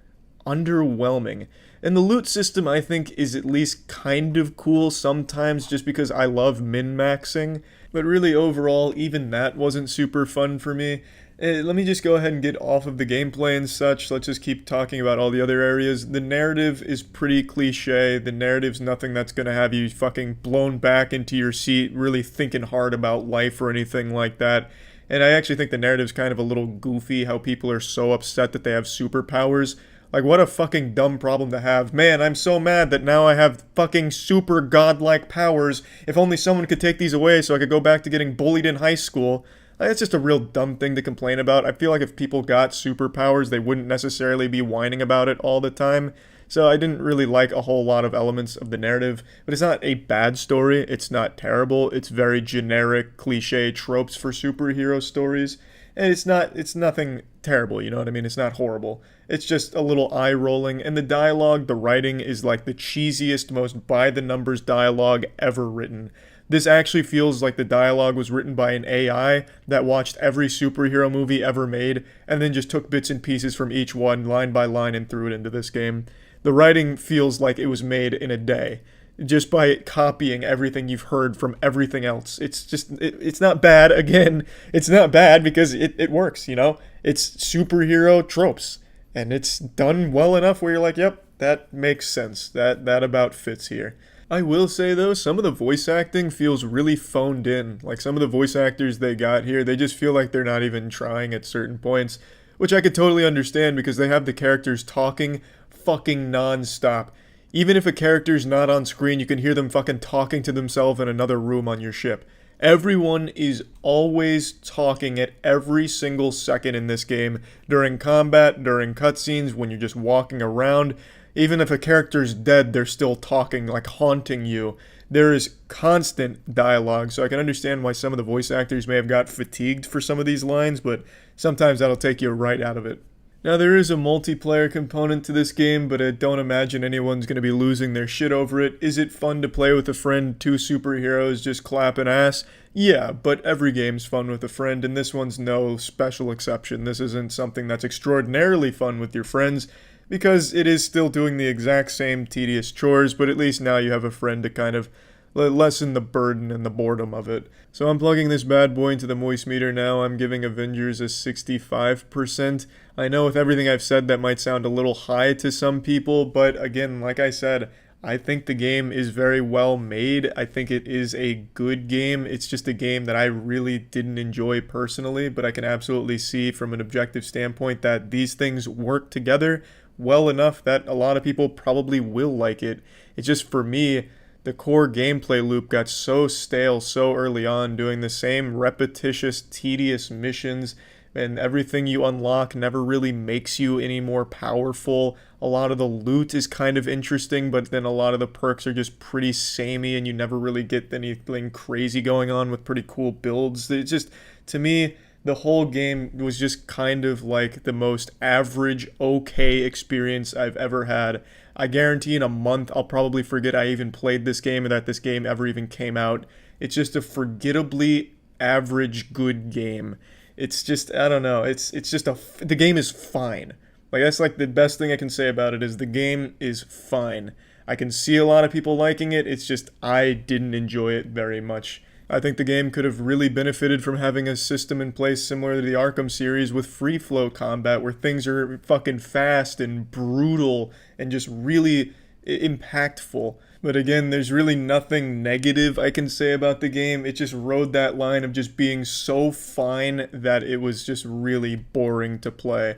underwhelming. And the loot system, I think, is at least kind of cool sometimes just because I love min-maxing, but really overall, even that wasn't super fun for me. Let me just go ahead and get off of the gameplay and such. Let's just keep talking about all the other areas. The narrative is pretty cliche. The narrative's nothing that's gonna have you fucking blown back into your seat, really thinking hard about life or anything like that. And I actually think the narrative's kind of a little goofy, how people are so upset that they have superpowers. Like, what a fucking dumb problem to have. Man, I'm so mad that now I have fucking super godlike powers. If only someone could take these away so I could go back to getting bullied in high school. That's just a real dumb thing to complain about. I feel like if people got superpowers, they wouldn't necessarily be whining about it all the time. So I didn't really like a whole lot of elements of the narrative. But it's not a bad story. It's not terrible. It's very generic, cliche tropes for superhero stories. And it's nothing terrible, you know what I mean? It's not horrible. It's just a little eye-rolling. And the dialogue, the writing is like the cheesiest, most by-the-numbers dialogue ever written. This actually feels like the dialogue was written by an AI that watched every superhero movie ever made and then just took bits and pieces from each one, line by line, and threw it into this game. The writing feels like it was made in a day, just by copying everything you've heard from everything else. It's not bad. Again, it's not bad because it works, you know? It's superhero tropes, and it's done well enough where you're like, yep, that makes sense. That about fits here. I will say, though, some of the voice acting feels really phoned in. Like, some of the voice actors they got here, they just feel like they're not even trying at certain points, which I could totally understand because they have the characters talking fucking non-stop. Even if a character's not on screen, you can hear them fucking talking to themselves in another room on your ship. Everyone is always talking at every single second in this game, during combat, during cutscenes, when you're just walking around. Even if a character's dead, they're still talking, like haunting you. There is constant dialogue, so I can understand why some of the voice actors may have got fatigued for some of these lines, but sometimes that'll take you right out of it. Now, there is a multiplayer component to this game, but I don't imagine anyone's going to be losing their shit over it. Is it fun to play with a friend, two superheroes just clapping ass? Yeah, but every game's fun with a friend, and this one's no special exception. This isn't something that's extraordinarily fun with your friends, because it is still doing the exact same tedious chores, but at least now you have a friend to kind of lessen the burden and the boredom of it. So I'm plugging this bad boy into the moist meter now. I'm giving Avengers a 65%. I know with everything I've said that might sound a little high to some people, but again, like I said, I think the game is very well made. I think it is a good game. It's just a game that I really didn't enjoy personally, but I can absolutely see from an objective standpoint that these things work together well enough that a lot of people probably will like it. It's just, for me, the core gameplay loop got so stale so early on, doing the same repetitious, tedious missions, and everything you unlock never really makes you any more powerful. A lot of the loot is kind of interesting, but then a lot of the perks are just pretty samey, and you never really get anything crazy going on with pretty cool builds. It's just, to me, the whole game was just kind of like the most average, okay experience I've ever had. I guarantee in a month I'll probably forget I even played this game or that this game ever even came out. It's just a forgettably average good game. It's just, I don't know, it's just the game is fine. Like, that's like the best thing I can say about it is the game is fine. I can see a lot of people liking it, it's just I didn't enjoy it very much. I think the game could have really benefited from having a system in place similar to the Arkham series with free flow combat where things are fucking fast and brutal and just really impactful. But again, there's really nothing negative I can say about the game. It just rode that line of just being so fine that it was just really boring to play.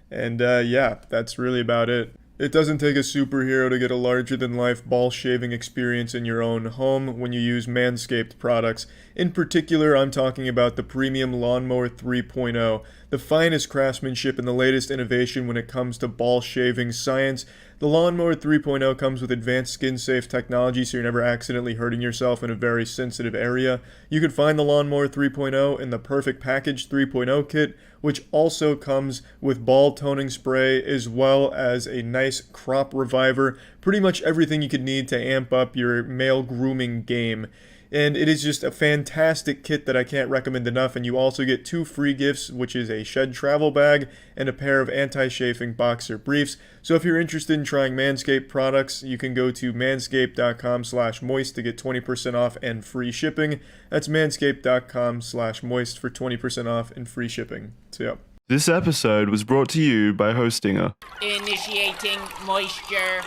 And yeah, that's really about it. It doesn't take a superhero to get a larger-than-life ball-shaving experience in your own home when you use Manscaped products. In particular, I'm talking about the Premium Lawnmower 3.0, the finest craftsmanship and the latest innovation when it comes to ball-shaving science. The Lawnmower 3.0 comes with advanced skin-safe technology, so you're never accidentally hurting yourself in a very sensitive area. You can find the Lawnmower 3.0 in the Perfect Package 3.0 kit, which also comes with ball toning spray as well as a nice crop reviver. Pretty much everything you could need to amp up your male grooming game. And it is just a fantastic kit that I can't recommend enough. And you also get 2 free gifts, which is a shed travel bag and a pair of anti-chafing boxer briefs. So if you're interested in trying Manscaped products, you can go to manscaped.com/moist to get 20% off and free shipping. That's manscaped.com/moist for 20% off and free shipping. So yeah. This episode was brought to you by Hostinger. Initiating moisture.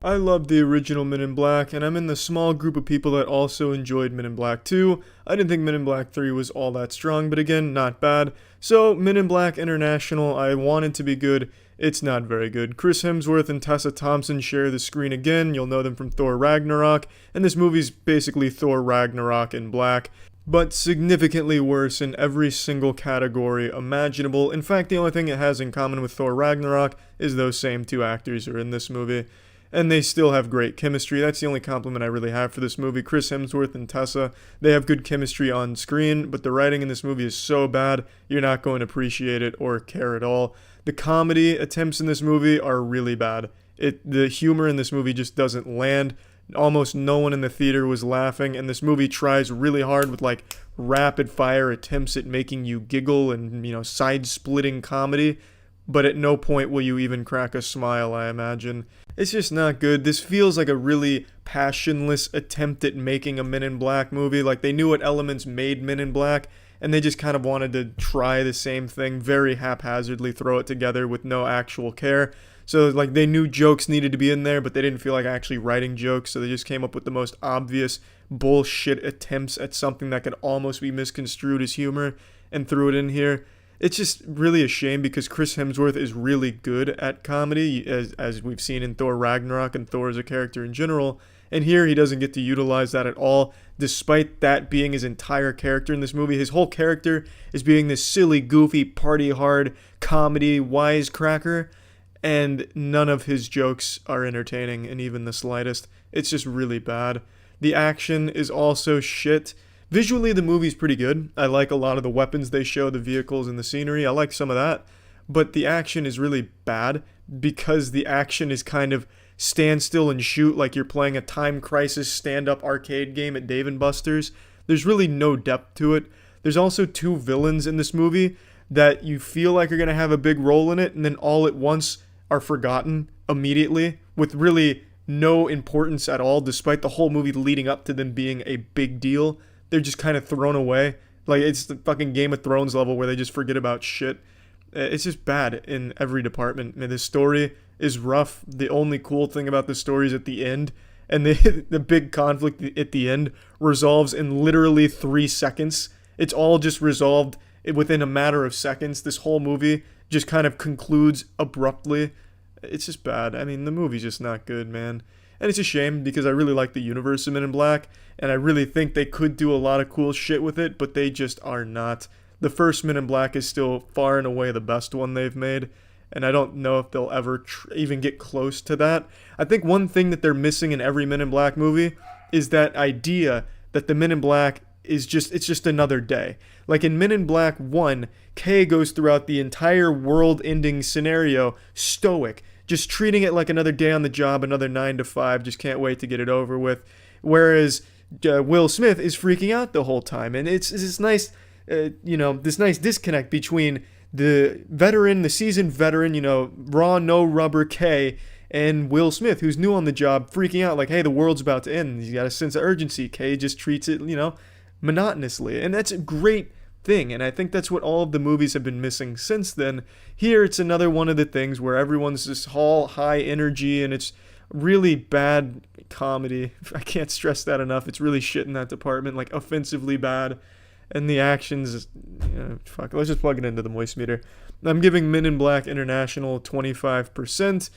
I loved the original Men in Black, and I'm in the small group of people that also enjoyed Men in Black 2. I didn't think Men in Black 3 was all that strong, but again, not bad. So, Men in Black International, I wanted to be good. It's not very good. Chris Hemsworth and Tessa Thompson share the screen again. You'll know them from Thor Ragnarok, and this movie's basically Thor Ragnarok in black, but significantly worse in every single category imaginable. In fact, the only thing it has in common with Thor Ragnarok is those same 2 actors are in this movie. And they still have great chemistry. That's the only compliment I really have for this movie. Chris Hemsworth and Tessa, they have good chemistry on screen, but the writing in this movie is so bad, you're not going to appreciate it or care at all. The comedy attempts in this movie are really bad. The humor in this movie just doesn't land. Almost no one in the theater was laughing, and this movie tries really hard with like rapid fire attempts at making you giggle and, side-splitting comedy, but at no point will you even crack a smile, I imagine. It's just not good. This feels like a really passionless attempt at making a Men in Black movie. Like, they knew what elements made Men in Black, and they just kind of wanted to try the same thing, very haphazardly throw it together with no actual care. So, like, they knew jokes needed to be in there, but they didn't feel like actually writing jokes, so they just came up with the most obvious bullshit attempts at something that could almost be misconstrued as humor and threw it in here. It's just really a shame because Chris Hemsworth is really good at comedy, as we've seen in Thor Ragnarok and Thor as a character in general. And here he doesn't get to utilize that at all, despite that being his entire character in this movie. His whole character is being this silly, goofy, party-hard, comedy wisecracker, and none of his jokes are entertaining in even the slightest. It's just really bad. The action is also shit. Visually, the movie's pretty good. I like a lot of the weapons they show, the vehicles and the scenery. I like some of that. But the action is really bad because the action is kind of stand still and shoot like you're playing a Time Crisis stand-up arcade game at Dave & Buster's. There's really no depth to it. There's also 2 villains in this movie that you feel like are going to have a big role in it, and then all at once are forgotten immediately with really no importance at all, despite the whole movie leading up to them being a big deal. They're just kind of thrown away. Like, it's the fucking Game of Thrones level where they just forget about shit. It's just bad in every department. I mean, the story is rough. The only cool thing about the story is at the end. And the big conflict at the end resolves in literally 3 seconds. It's all just resolved within a matter of seconds. This whole movie just kind of concludes abruptly. It's just bad. I mean, the movie's just not good, man. And it's a shame because I really like the universe of Men in Black, and I really think they could do a lot of cool shit with it, but they just are not. The first Men in Black is still far and away the best one they've made, and I don't know if they'll ever even get close to that. I think one thing that they're missing in every Men in Black movie is that idea that the Men in Black it's just another day. Like in Men in Black 1, Kay goes throughout the entire world-ending scenario stoic, just treating it like another day on the job, another 9 to 5, just can't wait to get it over with. Whereas Will Smith is freaking out the whole time, and it's this nice, this nice disconnect between the veteran, the seasoned veteran, raw, no rubber Kay, and Will Smith, who's new on the job, freaking out like, hey, the world's about to end. He's got a sense of urgency. Kay just treats it, monotonously, and that's a great thing, and I think that's what all of the movies have been missing since then. Here, it's another one of the things where everyone's just all high energy, and it's really bad comedy. I can't stress that enough. It's really shit in that department, like offensively bad. and the actions, fuck, let's just plug it into the moist meter. I'm giving Men in Black International 25%.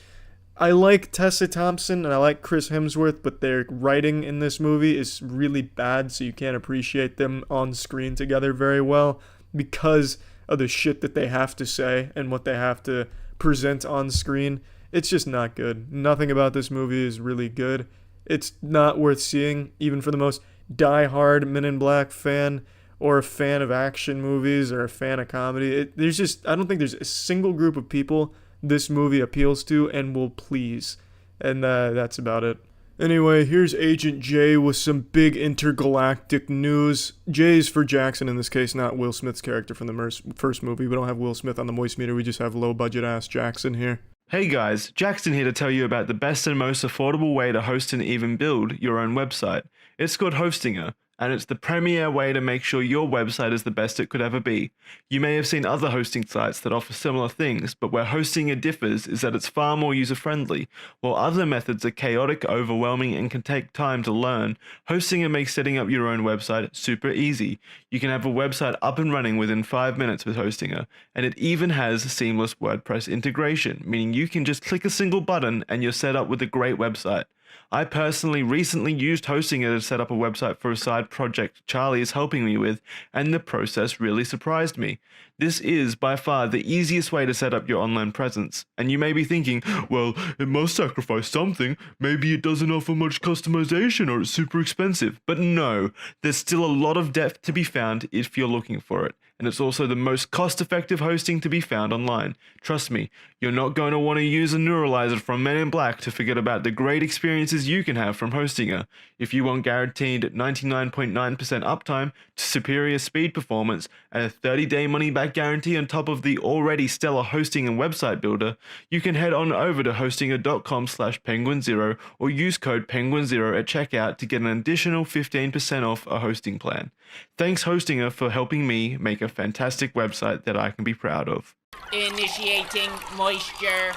I like Tessa Thompson and I like Chris Hemsworth, but their writing in this movie is really bad, so you can't appreciate them on screen together very well because of the shit that they have to say and what they have to present on screen. It's just not good. Nothing about this movie is really good. It's not worth seeing, even for the most die-hard Men in Black fan or a fan of action movies or a fan of comedy. I don't think there's a single group of people this movie appeals to and will please. And that's about it. Anyway, here's Agent J with some big intergalactic news. J's for Jackson in this case, not Will Smith's character from the first movie. We don't have Will Smith on the moist meter, we just have low-budget ass Jackson here. Hey guys, Jackson here to tell you about the best and most affordable way to host and even build your own website. It's called Hostinger, and it's the premier way to make sure your website is the best it could ever be. You may have seen other hosting sites that offer similar things, but where Hostinger differs is that it's far more user-friendly. While other methods are chaotic, overwhelming, and can take time to learn, Hostinger makes setting up your own website super easy. You can have a website up and running within 5 minutes with Hostinger, and it even has seamless WordPress integration, meaning you can just click a single button and you're set up with a great website. I personally recently used Hostinger to set up a website for a side project Charlie is helping me with, and the process really surprised me. This is by far the easiest way to set up your online presence, and you may be thinking, well, it must sacrifice something, maybe it doesn't offer much customization or it's super expensive. But no, there's still a lot of depth to be found if you're looking for it, and it's also the most cost-effective hosting to be found online. Trust me, you're not going to want to use a neuralizer from Men in Black to forget about the great experiences you can have from Hostinger. If you want guaranteed 99.9% uptime, superior speed performance, and a 30-day money-back guarantee on top of the already stellar hosting and website builder, you can head on over to hostinger.com/penguin0 or use code penguin0 at checkout to get an additional 15% off a hosting plan. Thanks Hostinger for helping me make a fantastic website that I can be proud of. Initiating moisture.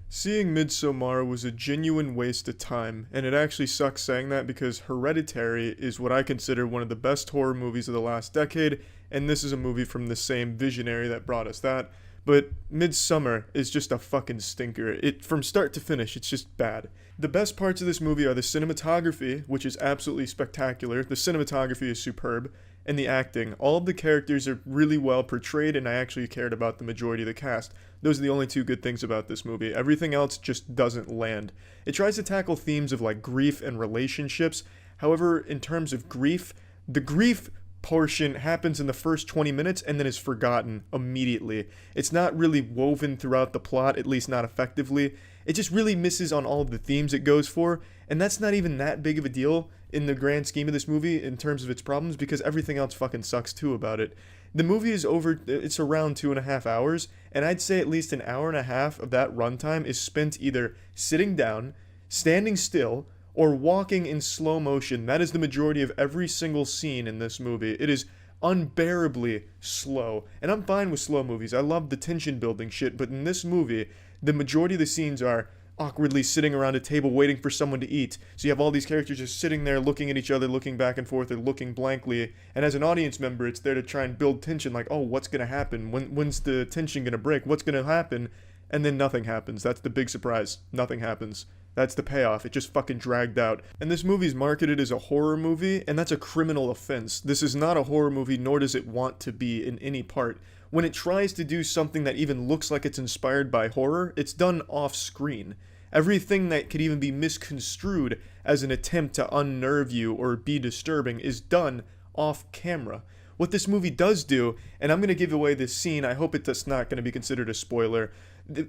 Seeing Midsommar was a genuine waste of time, and it actually sucks saying that because Hereditary is what I consider one of the best horror movies of the last decade, and this is a movie from the same visionary that brought us that. But Midsommar is just a fucking stinker. From start to finish, it's just bad. The best parts of this movie are the cinematography, which is absolutely spectacular. The cinematography is superb. And the acting. All of the characters are really well portrayed, and I actually cared about the majority of the cast. Those are the only two good things about this movie. Everything else just doesn't land. It tries to tackle themes of like grief and relationships. However, in terms of grief, the grief portion happens in the first 20 minutes and then is forgotten immediately. It's not really woven throughout the plot, at least not effectively. It just really misses on all of the themes it goes for, and that's not even that big of a deal in the grand scheme of this movie in terms of its problems, because everything else fucking sucks too about it. The movie is it's around 2.5 hours, and I'd say at least an hour and a half of that runtime is spent either sitting down, standing still, or walking in slow motion. That is the majority of every single scene in this movie. It is unbearably slow, and I'm fine with slow movies. I love the tension building shit, but in this movie, the majority of the scenes are awkwardly sitting around a table waiting for someone to eat. So you have all these characters just sitting there looking at each other, looking back and forth, or looking blankly. And as an audience member, it's there to try and build tension, like, oh, what's going to happen? When's the tension going to break? What's going to happen? And then nothing happens. That's the big surprise. Nothing happens. That's the payoff. It just fucking dragged out. And this movie's marketed as a horror movie, and that's a criminal offense. This is not a horror movie, nor does it want to be in any part. When it tries to do something that even looks like it's inspired by horror, it's done off-screen. Everything that could even be misconstrued as an attempt to unnerve you or be disturbing is done off-camera. What this movie does do, and I'm going to give away this scene, I hope it's not going to be considered a spoiler.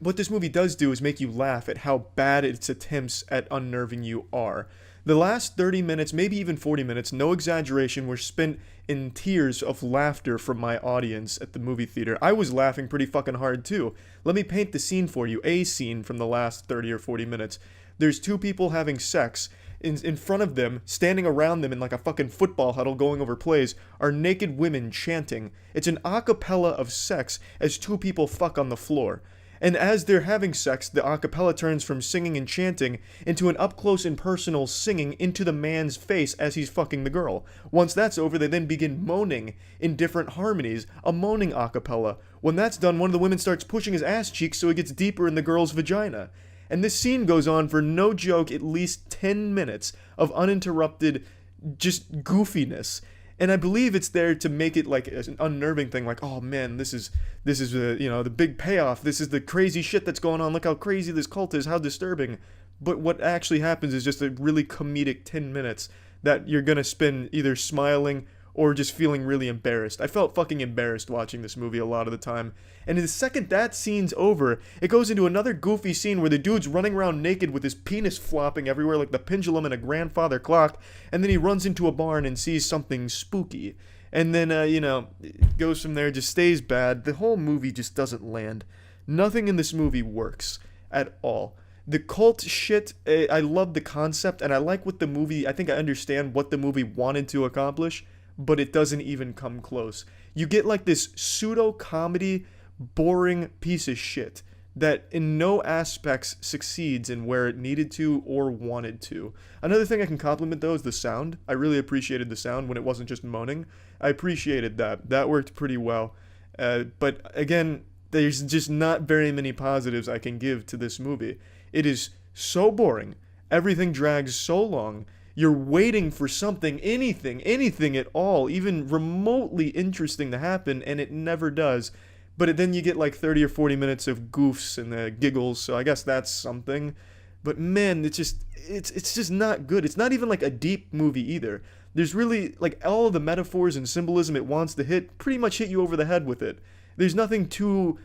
What this movie does do is make you laugh at how bad its attempts at unnerving you are. The last 30 minutes, maybe even 40 minutes, no exaggeration, were spent in tears of laughter from my audience at the movie theater. I was laughing pretty fucking hard too. Let me paint the scene for you, a scene from the last 30 or 40 minutes. There's two people having sex. In front of them, standing around them in like a fucking football huddle going over plays, are naked women chanting. It's an a cappella of sex as two people fuck on the floor. And as they're having sex, the acapella turns from singing and chanting into an up-close and personal singing into the man's face as he's fucking the girl. Once that's over, they then begin moaning in different harmonies, a moaning acapella. When that's done, one of the women starts pushing his ass cheeks so he gets deeper in the girl's vagina. And this scene goes on for, no joke, at least 10 minutes of uninterrupted just goofiness. And I believe it's there to make it like an unnerving thing, like, oh man, this is the big payoff. This is the crazy shit that's going on. Look how crazy this cult is. How disturbing. But what actually happens is just a really comedic 10 minutes that you're gonna spend either smiling or just feeling really embarrassed. I felt fucking embarrassed watching this movie a lot of the time. And the second that scene's over, it goes into another goofy scene where the dude's running around naked with his penis flopping everywhere like the pendulum in a grandfather clock, and then he runs into a barn and sees something spooky. And then, it goes from there, just stays bad. The whole movie just doesn't land. Nothing in this movie works at all. The cult shit, I love the concept, and I like what the movie, I think I understand what the movie wanted to accomplish, but it doesn't even come close. You get like this pseudo-comedy, boring piece of shit that in no aspects succeeds in where it needed to or wanted to. Another thing I can compliment though is the sound. I really appreciated the sound when it wasn't just moaning. I appreciated that. That worked pretty well. But again, there's just not very many positives I can give to this movie. It is so boring. Everything drags so long. You're waiting for something, anything at all, even remotely interesting to happen, and it never does. But then you get like 30 or 40 minutes of goofs and giggles, so I guess that's something. But man, it's just not good. It's not even like a deep movie either. There's really, like, all of the metaphors and symbolism it wants to hit pretty much hit you over the head with it. There's nothing too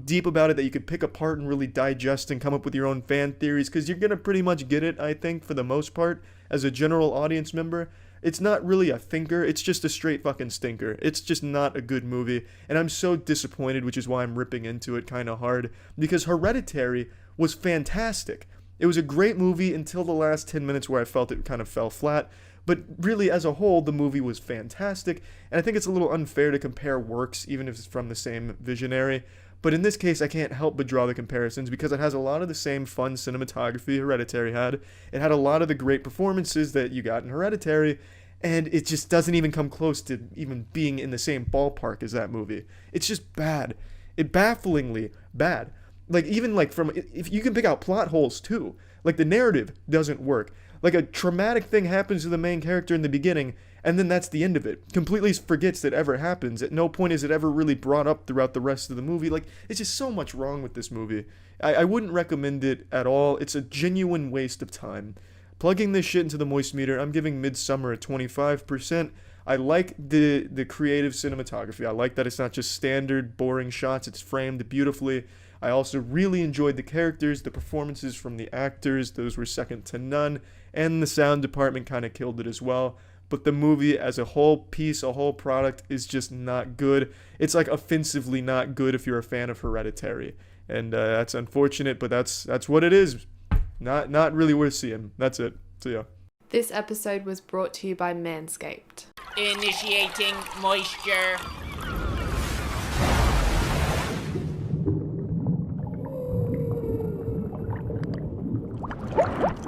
deep about it that you could pick apart and really digest and come up with your own fan theories, because you're going to pretty much get it, I think, for the most part, as a general audience member. It's not really a thinker, it's just a straight fucking stinker. It's just not a good movie, and I'm so disappointed, which is why I'm ripping into it kind of hard, because Hereditary was fantastic. It was a great movie until the last 10 minutes where I felt it kind of fell flat, but really, as a whole, the movie was fantastic, and I think it's a little unfair to compare works, even if it's from the same visionary. But in this case, I can't help but draw the comparisons because it has a lot of the same fun cinematography Hereditary had. It had a lot of the great performances that you got in Hereditary, and it just doesn't even come close to even being in the same ballpark as that movie. It's just bad. It bafflingly bad. Like, even like from, if you can pick out plot holes too. Like, the narrative doesn't work. Like, a traumatic thing happens to the main character in the beginning, and then that's the end of it. Completely forgets that ever happens. At no point is it ever really brought up throughout the rest of the movie. Like, it's just so much wrong with this movie. I wouldn't recommend it at all. It's a genuine waste of time. Plugging this shit into the moist meter, I'm giving Midsummer a 25%. I like the creative cinematography. I like that it's not just standard, boring shots. It's framed beautifully. I also really enjoyed the characters, the performances from the actors. Those were second to none. And the sound department kind of killed it as well. But the movie as a whole piece, a whole product, is just not good. It's like offensively not good if you're a fan of Hereditary. And that's unfortunate, but that's what it is. Not really worth seeing. That's it. See ya. This episode was brought to you by Manscaped. Initiating moisture.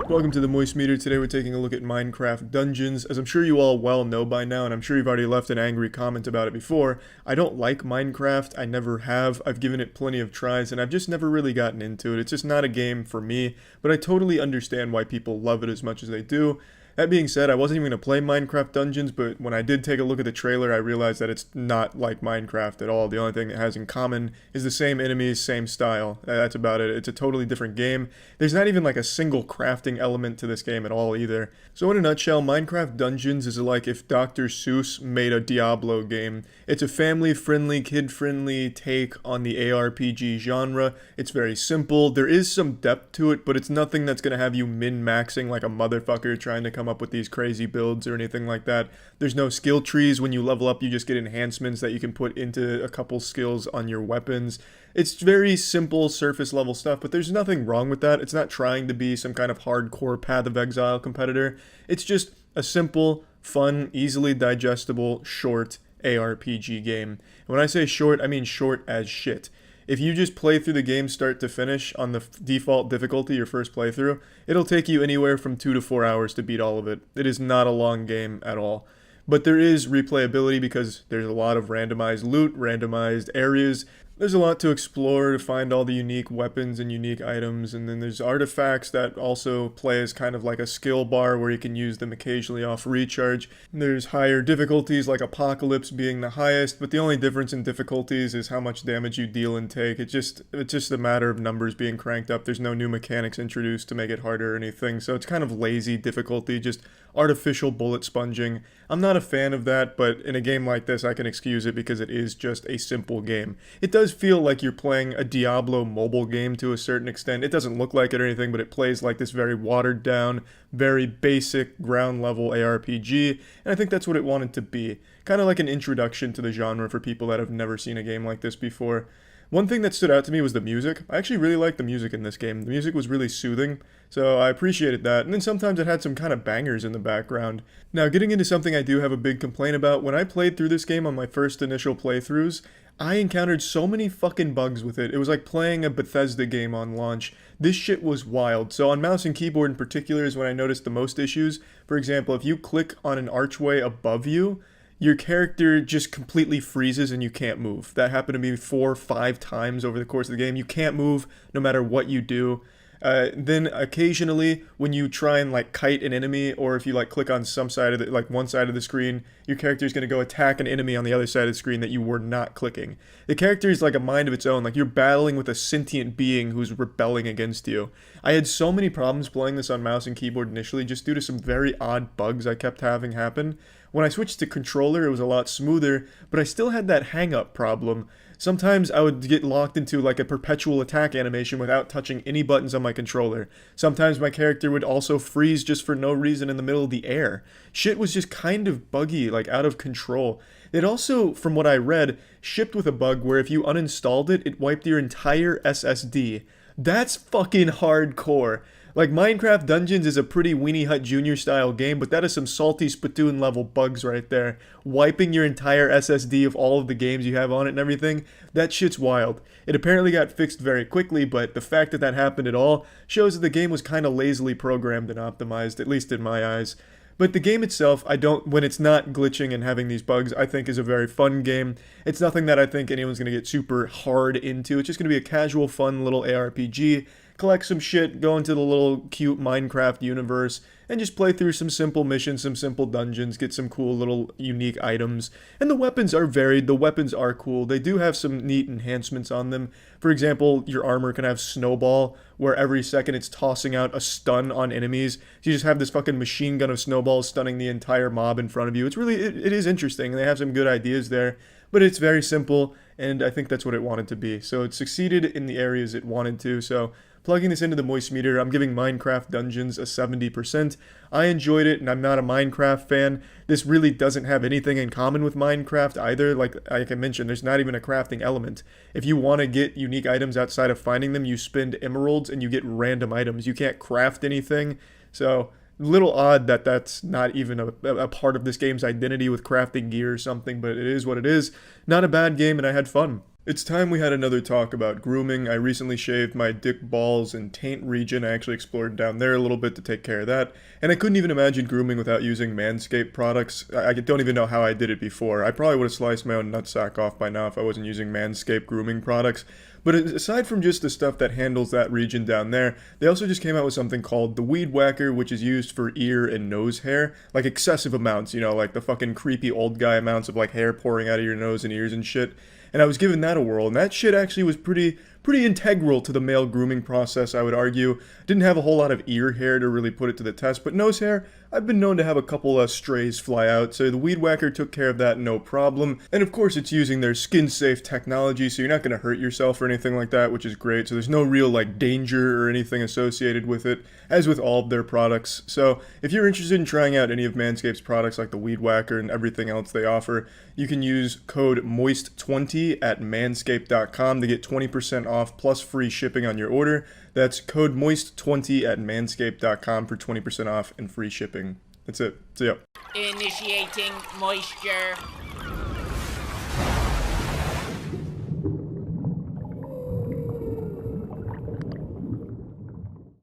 Welcome to the Moist Meter. Today we're taking a look at Minecraft Dungeons. As I'm sure you all well know by now, and I'm sure you've already left an angry comment about it before, I don't like Minecraft. I never have. I've given it plenty of tries, and I've just never really gotten into it. It's just not a game for me, but I totally understand why people love it as much as they do. That being said, I wasn't even going to play Minecraft Dungeons, but when I did take a look at the trailer, I realized that it's not like Minecraft at all. The only thing it has in common is the same enemies, same style. That's about it. It's a totally different game. There's not even like a single crafting element to this game at all either. So in a nutshell, Minecraft Dungeons is like if Dr. Seuss made a Diablo game. It's a family-friendly, kid-friendly take on the ARPG genre. It's very simple. There is some depth to it, but it's nothing that's going to have you min-maxing like a motherfucker trying to come up with these crazy builds or anything like that. There's no skill trees. When you level up, you just get enhancements that you can put into a couple skills on your weapons. It's very simple surface level stuff, but there's nothing wrong with that. It's not trying to be some kind of hardcore Path of Exile competitor. It's just a simple, fun, easily digestible, short ARPG game. And when I say short, I mean short as shit. If you just play through the game start to finish on the default difficulty, your first playthrough, it'll take you anywhere from 2 to 4 hours to beat all of it. It is not a long game at all. But there is replayability because there's a lot of randomized loot, randomized areas. There's a lot to explore to find all the unique weapons and unique items, and then there's artifacts that also play as kind of like a skill bar where you can use them occasionally off recharge. There's higher difficulties like Apocalypse being the highest, but the only difference in difficulties is how much damage you deal and take. It's just a matter of numbers being cranked up. There's no new mechanics introduced to make it harder or anything, so it's kind of lazy difficulty, just artificial bullet sponging. I'm not a fan of that, but in a game like this I can excuse it because it is just a simple game. It does feel like you're playing a Diablo mobile game to a certain extent. It doesn't look like it or anything, but it plays like this very watered down, very basic ground level ARPG, and I think that's what it wanted to be. Kind of like an introduction to the genre for people that have never seen a game like this before. One thing that stood out to me was the music. I actually really liked the music in this game. The music was really soothing, so I appreciated that. And then sometimes it had some kind of bangers in the background. Now, getting into something I do have a big complaint about, when I played through this game on my first initial playthroughs, I encountered so many fucking bugs with it. It was like playing a Bethesda game on launch. This shit was wild. So on mouse and keyboard in particular is when I noticed the most issues. For example, if you click on an archway above you, your character just completely freezes and you can't move. That happened to me 4 or 5 times over the course of the game. You can't move no matter what you do. Then occasionally when you try and like kite an enemy, or if you like click on some side of the, like one side of the screen, your character is going to go attack an enemy on the other side of the screen that you were not clicking. The character is like a mind of its own, like you're battling with a sentient being who's rebelling against you. I had so many problems playing this on mouse and keyboard initially just due to some very odd bugs I kept having happen. When I switched to controller, it was a lot smoother, but I still had that hang-up problem. Sometimes I would get locked into like a perpetual attack animation without touching any buttons on my controller. Sometimes my character would also freeze just for no reason in the middle of the air. Shit was just kind of buggy, like out of control. It also, from what I read, shipped with a bug where if you uninstalled it, it wiped your entire SSD. That's fucking hardcore. Like, Minecraft Dungeons is a pretty Weenie Hut Jr. style game, but that is some salty Splatoon level bugs right there. Wiping your entire SSD of all of the games you have on it and everything, that shit's wild. It apparently got fixed very quickly, but the fact that that happened at all shows that the game was kind of lazily programmed and optimized, at least in my eyes. But the game itself, when it's not glitching and having these bugs, I think is a very fun game. It's nothing that I think anyone's going to get super hard into. It's just going to be a casual, fun little ARPG. Collect some shit, go into the little cute Minecraft universe, and just play through some simple missions, some simple dungeons, get some cool little unique items. And the weapons are varied, the weapons are cool. They do have some neat enhancements on them. For example, your armor can have Snowball, where every second it's tossing out a stun on enemies. So you just have this fucking machine gun of snowballs stunning the entire mob in front of you. It's really, it is interesting. They have some good ideas there, but it's very simple, and I think that's what it wanted to be. So it succeeded in the areas it wanted to, so plugging this into the MoistMeter, I'm giving Minecraft Dungeons a 70%. I enjoyed it, and I'm not a Minecraft fan. This really doesn't have anything in common with Minecraft either. Like I mentioned, there's not even a crafting element. If you want to get unique items outside of finding them, you spend emeralds and you get random items. You can't craft anything, so a little odd that that's not even a part of this game's identity with crafting gear or something, but it is what it is. Not a bad game, and I had fun. It's time we had another talk about grooming. I recently shaved my dick, balls, and taint region. I actually explored down there a little bit to take care of that. And I couldn't even imagine grooming without using Manscaped products. I don't even know how I did it before. I probably would have sliced my own nutsack off by now if I wasn't using Manscaped grooming products. But aside from just the stuff that handles that region down there, they also just came out with something called the Weed Whacker, which is used for ear and nose hair. Like excessive amounts, you know, like the fucking creepy old guy amounts of like hair pouring out of your nose and ears and shit. And I was giving that a whirl, and that shit actually was pretty integral to the male grooming process, I would argue. Didn't have a whole lot of ear hair to really put it to the test, but nose hair, I've been known to have a couple of strays fly out, so the Weed Whacker took care of that no problem. And of course it's using their skin-safe technology, so you're not going to hurt yourself or anything like that, which is great. So there's no real like danger or anything associated with it, as with all of their products. So if you're interested in trying out any of Manscaped's products like the Weed Whacker and everything else they offer, you can use code MOIST20 at manscaped.com to get 20% off plus free shipping on your order. That's code MOIST20 at manscaped.com for 20% off and free shipping. That's it. See ya. Initiating moisture.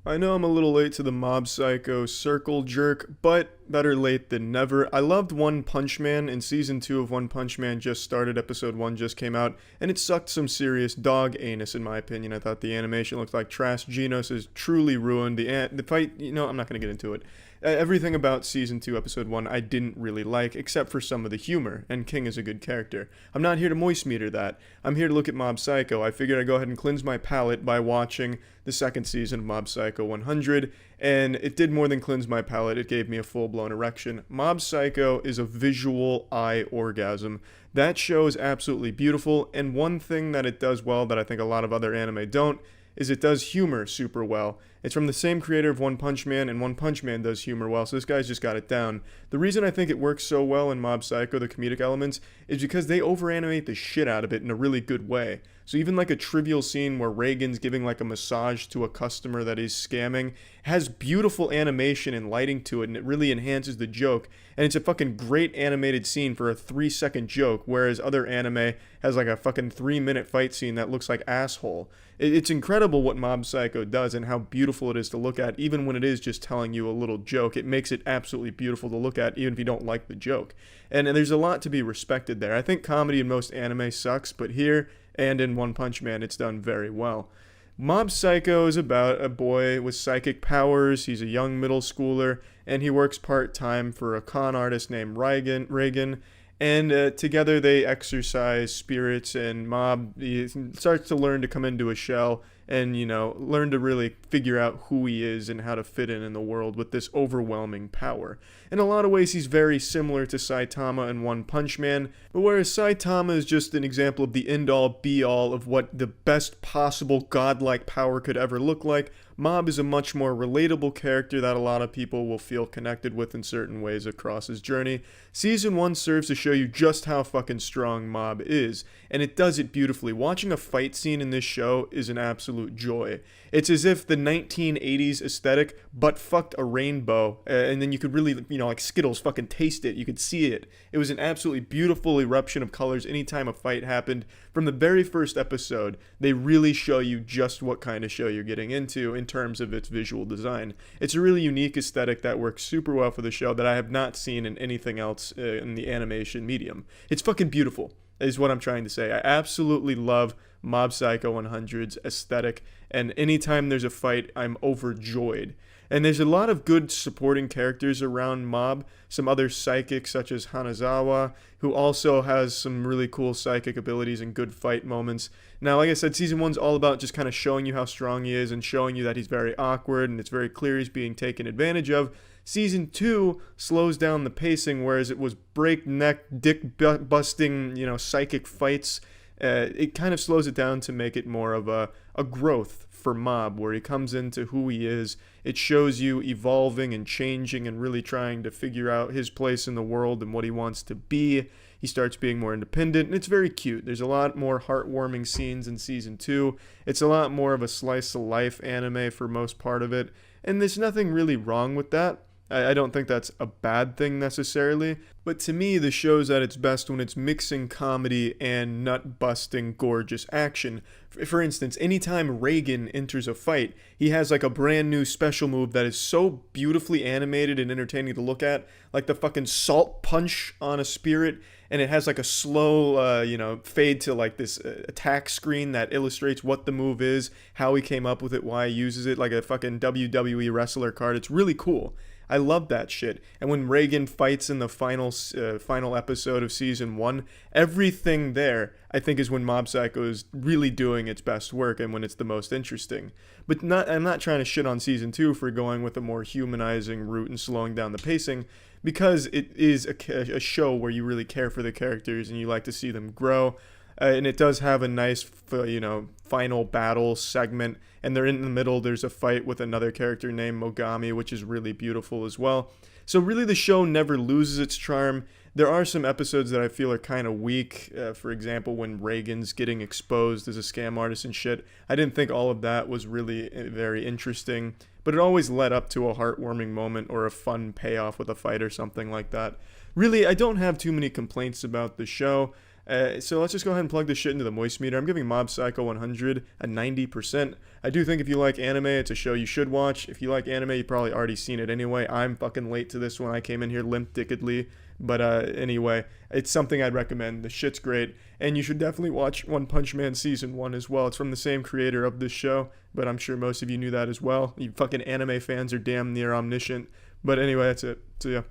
I know I'm a little late to the Mob Psycho circle jerk, but better late than never. I loved One Punch Man, and season 2 of One Punch Man just started, episode 1 just came out, and it sucked some serious dog anus in my opinion. I thought the animation looked like trash. Genos is truly ruined. The fight, I'm not going to get into it. Everything about season 2 episode 1 I didn't really like, except for some of the humor, and King is a good character. I'm not here to moist-meter that. I'm here to look at Mob Psycho. I figured I'd go ahead and cleanse my palate by watching the second season of Mob Psycho 100, and it did more than cleanse my palate. It gave me a full-blown erection. Mob Psycho is a visual eye orgasm. That show is absolutely beautiful, and one thing that it does well that I think a lot of other anime don't is it does humor super well. It's from the same creator of One Punch Man, and One Punch Man does humor well, so this guy's just got it down. The reason I think it works so well in Mob Psycho, the comedic elements, is because they over-animate the shit out of it in a really good way. So even like a trivial scene where Reagan's giving like a massage to a customer that he's scamming has beautiful animation and lighting to it, and it really enhances the joke. And it's a fucking great animated scene for a 3-second joke, whereas other anime has like a fucking 3-minute fight scene that looks like asshole. It's incredible what Mob Psycho does and how beautiful it is to look at, even when it is just telling you a little joke. It makes it absolutely beautiful to look at, even if you don't like the joke. And there's a lot to be respected there. I think comedy in most anime sucks, but here and in One Punch Man, it's done very well. Mob Psycho is about a boy with psychic powers. He's a young middle schooler, and he works part-time for a con artist named Reagan. And together they exercise spirits, and Mob he starts to learn to come into a shell and, learn to really figure out who he is and how to fit in the world with this overwhelming power. In a lot of ways, he's very similar to Saitama in One Punch Man, but whereas Saitama is just an example of the end-all, be-all of what the best possible godlike power could ever look like, Mob is a much more relatable character that a lot of people will feel connected with in certain ways across his journey. Season 1 serves to show you just how fucking strong Mob is, and it does it beautifully. Watching a fight scene in this show is an absolute joy. It's as if the 1980s aesthetic but fucked a rainbow, and then you could really, like Skittles, fucking taste it. You could see it. It was an absolutely beautiful eruption of colors anytime a fight happened. From the very first episode, they really show you just what kind of show you're getting into in terms of its visual design. It's a really unique aesthetic that works super well for the show that I have not seen in anything else in the animation medium. It's fucking beautiful, is what I'm trying to say. I absolutely love Mob Psycho 100's aesthetic, and anytime there's a fight, I'm overjoyed. And there's a lot of good supporting characters around Mob, some other psychics such as Hanazawa, who also has some really cool psychic abilities and good fight moments. Now, like I said, Season 1's all about just kind of showing you how strong he is and showing you that he's very awkward and it's very clear he's being taken advantage of. Season 2 slows down the pacing, whereas it was breakneck, dick-busting, psychic fights. It kind of slows it down to make it more of a growth for Mob, where he comes into who he is. It shows you evolving and changing and really trying to figure out his place in the world and what he wants to be. He starts being more independent, and it's very cute. There's a lot more heartwarming scenes in Season 2. It's a lot more of a slice-of-life anime for most part of it, and there's nothing really wrong with that. I don't think that's a bad thing necessarily, but to me the show's at its best when it's mixing comedy and nut-busting gorgeous action. For instance, anytime Reagan enters a fight, he has like a brand new special move that is so beautifully animated and entertaining to look at, like the fucking salt punch on a spirit, and it has like a slow, fade to like this attack screen that illustrates what the move is, how he came up with it, why he uses it, like a fucking WWE wrestler card. It's really cool. I love that shit. And when Reagan fights in the final episode of Season 1, everything there, I think, is when Mob Psycho is really doing its best work and when it's the most interesting. But I'm not trying to shit on Season 2 for going with a more humanizing route and slowing down the pacing, because it is a show where you really care for the characters and you like to see them grow. And it does have a nice, final battle segment. And they're in the middle. There's a fight with another character named Mogami, which is really beautiful as well. So really the show never loses its charm. There are some episodes that I feel are kind of weak. For example, when Reagan's getting exposed as a scam artist and shit. I didn't think all of that was really very interesting. But it always led up to a heartwarming moment or a fun payoff with a fight or something like that. Really, I don't have too many complaints about the show. So let's just go ahead and plug this shit into the moist meter. I'm giving Mob Psycho 100 a 90%. I do think if you like anime, it's a show you should watch. If you like anime, you've probably already seen it anyway. I'm fucking late to this one. I came in here limp-dickedly. But anyway, it's something I'd recommend. The shit's great. And you should definitely watch One Punch Man Season 1 as well. It's from the same creator of this show, but I'm sure most of you knew that as well. You fucking anime fans are damn near omniscient. But anyway, that's it. So yeah.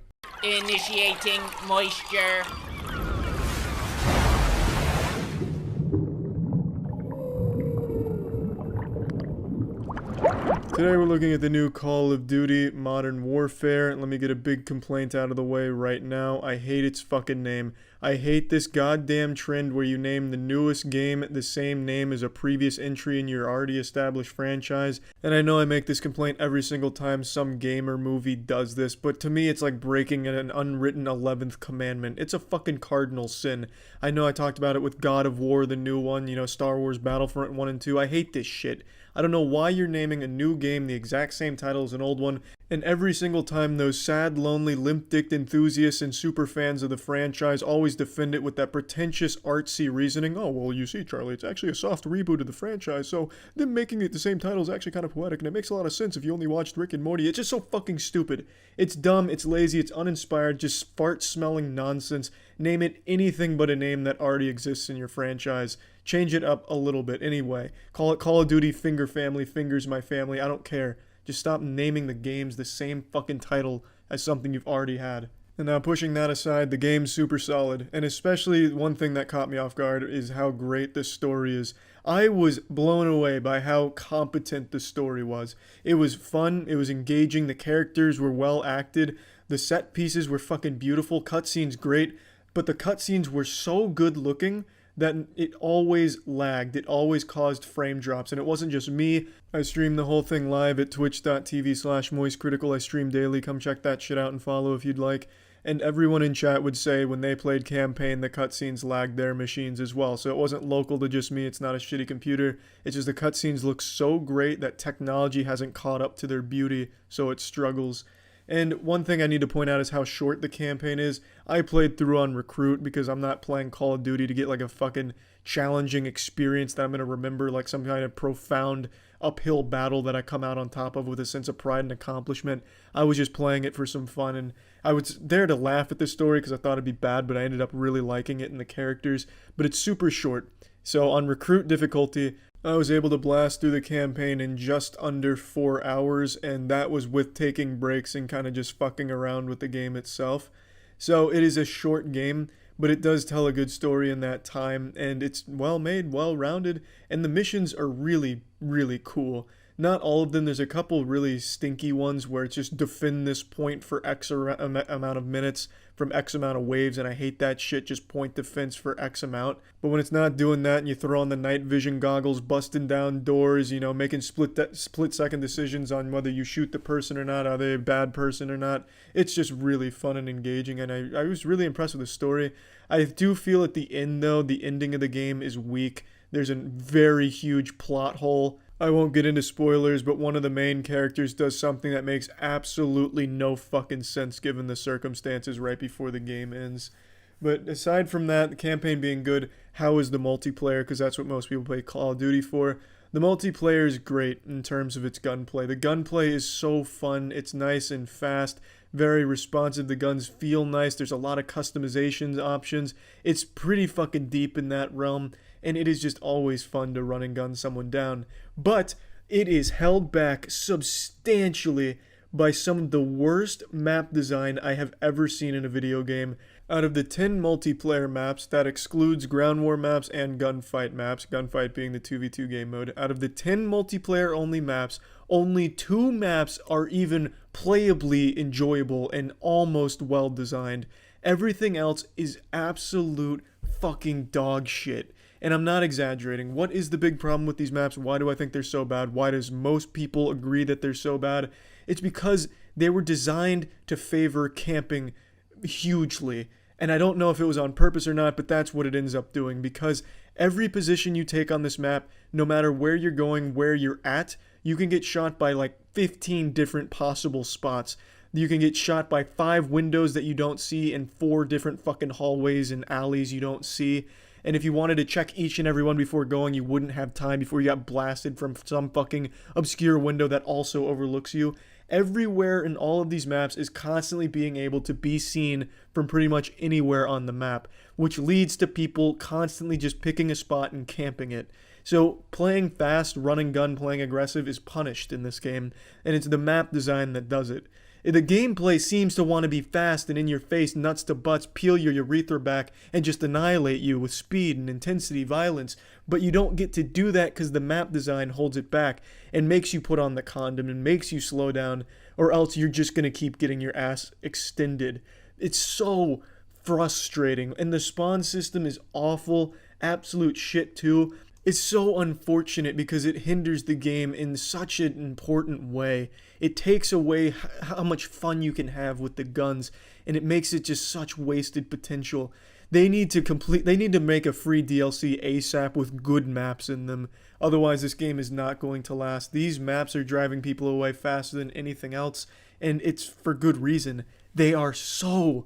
Initiating moisture. Today we're looking at the new Call of Duty Modern Warfare. Let me get a big complaint out of the way right now. I hate its fucking name. I hate this goddamn trend where you name the newest game the same name as a previous entry in your already established franchise. And I know I make this complaint every single time some game or movie does this, but to me it's like breaking an unwritten 11th commandment. It's a fucking cardinal sin. I know I talked about it with God of War, the new one, Star Wars Battlefront 1 and 2. I hate this shit. I don't know why you're naming a new game the exact same title as an old one, and every single time those sad, lonely, limp-dicked enthusiasts and super fans of the franchise always defend it with that pretentious, artsy reasoning. Oh, well, you see, Charlie, it's actually a soft reboot of the franchise, so them making it the same title is actually kind of poetic, and it makes a lot of sense if you only watched Rick and Morty. It's just so fucking stupid. It's dumb, it's lazy, it's uninspired, just fart-smelling nonsense. Name it anything but a name that already exists in your franchise. Change it up a little bit anyway. Call it Call of Duty Finger Family, Fingers My Family. I don't care. Just stop naming the games the same fucking title as something you've already had. And now pushing that aside, the game's super solid. And especially one thing that caught me off guard is how great this story is. I was blown away by how competent the story was. It was fun, it was engaging, the characters were well acted, the set pieces were fucking beautiful, cutscenes great, but the cutscenes were so good looking that it always lagged. It always caused frame drops. And it wasn't just me. I streamed the whole thing live at twitch.tv/moistcritikal. I stream daily. Come check that shit out and follow if you'd like. And everyone in chat would say when they played campaign, the cutscenes lagged their machines as well. So it wasn't local to just me. It's not a shitty computer. It's just the cutscenes look so great that technology hasn't caught up to their beauty, so it struggles. And one thing I need to point out is how short the campaign is. I played through on Recruit because I'm not playing Call of Duty to get like a fucking challenging experience that I'm going to remember, like some kind of profound uphill battle that I come out on top of with a sense of pride and accomplishment. I was just playing it for some fun, and I was there to laugh at the story because I thought it'd be bad, but I ended up really liking it and the characters. But it's super short. So on Recruit difficulty, I was able to blast through the campaign in just under 4 hours, and that was with taking breaks and kind of just fucking around with the game itself. So it is a short game, but it does tell a good story in that time, and it's well made, well rounded, and the missions are really, really cool. Not all of them. There's a couple really stinky ones where it's just defend this point for X amount of minutes from X amount of waves, and I hate that shit, just point defense for X amount. But when it's not doing that and you throw on the night vision goggles, busting down doors, making split-second decisions on whether you shoot the person or not, are they a bad person or not, it's just really fun and engaging, and I was really impressed with the story. I do feel at the end, though, the ending of the game is weak. There's a very huge plot hole. I won't get into spoilers, but one of the main characters does something that makes absolutely no fucking sense given the circumstances right before the game ends. But aside from that, the campaign being good, how is the multiplayer? Because that's what most people play Call of Duty for. The multiplayer is great in terms of its gunplay. The gunplay is so fun. It's nice and fast, very responsive. The guns feel nice. There's a lot of customization options. It's pretty fucking deep in that realm, and it is just always fun to run and gun someone down. But it is held back substantially by some of the worst map design I have ever seen in a video game. Out of the 10 multiplayer maps, that excludes ground war maps and gunfight maps, gunfight being the 2v2 game mode. Out of the 10 multiplayer only maps, only 2 maps are even playably enjoyable and almost well designed. Everything else is absolute fucking dog shit. And I'm not exaggerating. What is the big problem with these maps? Why do I think they're so bad? Why does most people agree that they're so bad? It's because they were designed to favor camping hugely. And I don't know if it was on purpose or not, but that's what it ends up doing. Because every position you take on this map, no matter where you're going, where you're at, you can get shot by like 15 different possible spots. You can get shot by 5 windows that you don't see and 4 different fucking hallways and alleys you don't see. and if you wanted to check each and every one before going, you wouldn't have time before you got blasted from some fucking obscure window that also overlooks you. Everywhere in all of these maps is constantly being able to be seen from pretty much anywhere on the map, which leads to people constantly just picking a spot and camping it. So playing fast, running gun, playing aggressive is punished in this game, and it's the map design that does it. The gameplay seems to want to be fast and in your face, nuts to butts, peel your urethra back, and just annihilate you with speed and intensity, violence. But you don't get to do that because the map design holds it back and makes you put on the condom and makes you slow down, or else you're just going to keep getting your ass extended. It's so frustrating, and the spawn system is awful, absolute shit too. It's so unfortunate because it hinders the game in such an important way. It takes away how much fun you can have with the guns, and it makes it just such wasted potential. They need to make a free DLC ASAP with good maps in them. Otherwise, this game is not going to last. These maps are driving people away faster than anything else, and it's for good reason. They are so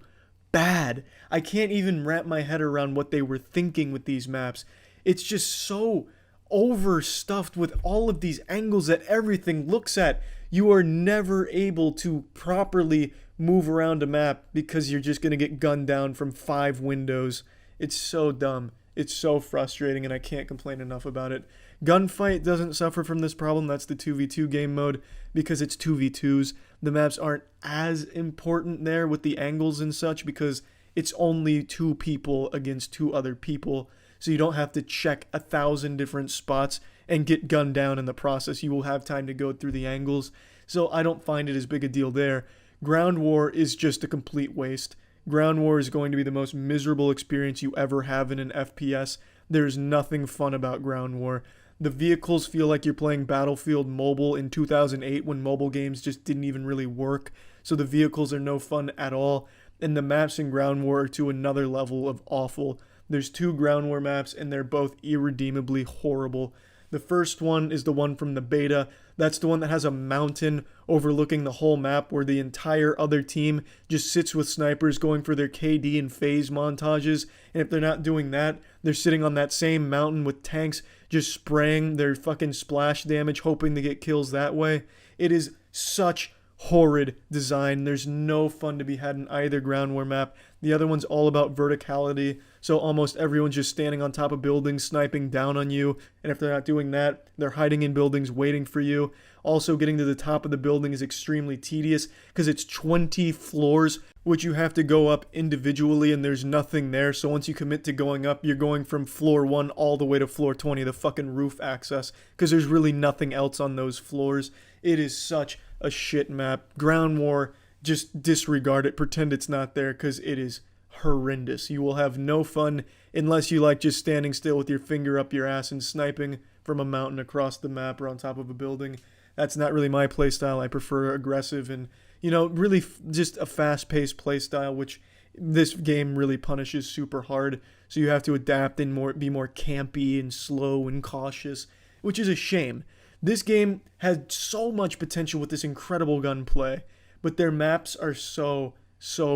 bad. I can't even wrap my head around what they were thinking with these maps. It's just so overstuffed with all of these angles that everything looks at. You are never able to properly move around a map because you're just going to get gunned down from 5 windows. It's so dumb. It's so frustrating, and I can't complain enough about it. Gunfight doesn't suffer from this problem. That's the 2v2 game mode because it's 2v2s. The maps aren't as important there with the angles and such because it's only 2 people against 2 other people. So you don't have to check 1,000 different spots and get gunned down in the process. You will have time to go through the angles. So I don't find it as big a deal there. Ground War is just a complete waste. Ground War is going to be the most miserable experience you ever have in an FPS. There's nothing fun about Ground War. The vehicles feel like you're playing Battlefield Mobile in 2008 when mobile games just didn't even really work. So the vehicles are no fun at all. And the maps in Ground War are to another level of awful. There's 2 Ground War maps, and they're both irredeemably horrible. The first one is the one from the beta. That's the one that has a mountain overlooking the whole map where the entire other team just sits with snipers going for their KD and phase montages. And if they're not doing that, they're sitting on that same mountain with tanks just spraying their fucking splash damage, hoping to get kills that way. It is such horrid design. There's no fun to be had in either Ground War map. The other one's all about verticality, so almost everyone's just standing on top of buildings, sniping down on you, and if they're not doing that, they're hiding in buildings waiting for you. Also, getting to the top of the building is extremely tedious because it's 20 floors, which you have to go up individually, and there's nothing there. So once you commit to going up, you're going from floor 1 all the way to floor 20, the fucking roof access, because there's really nothing else on those floors. It is such a shit map. Ground War, just disregard it, pretend it's not there, because it is horrendous. You will have no fun unless you like just standing still with your finger up your ass and sniping from a mountain across the map or on top of a building. That's not really my playstyle. I prefer aggressive and, really just a fast-paced playstyle, which this game really punishes super hard. So you have to adapt and be more campy and slow and cautious, which is a shame. This game had so much potential with this incredible gunplay, but their maps are so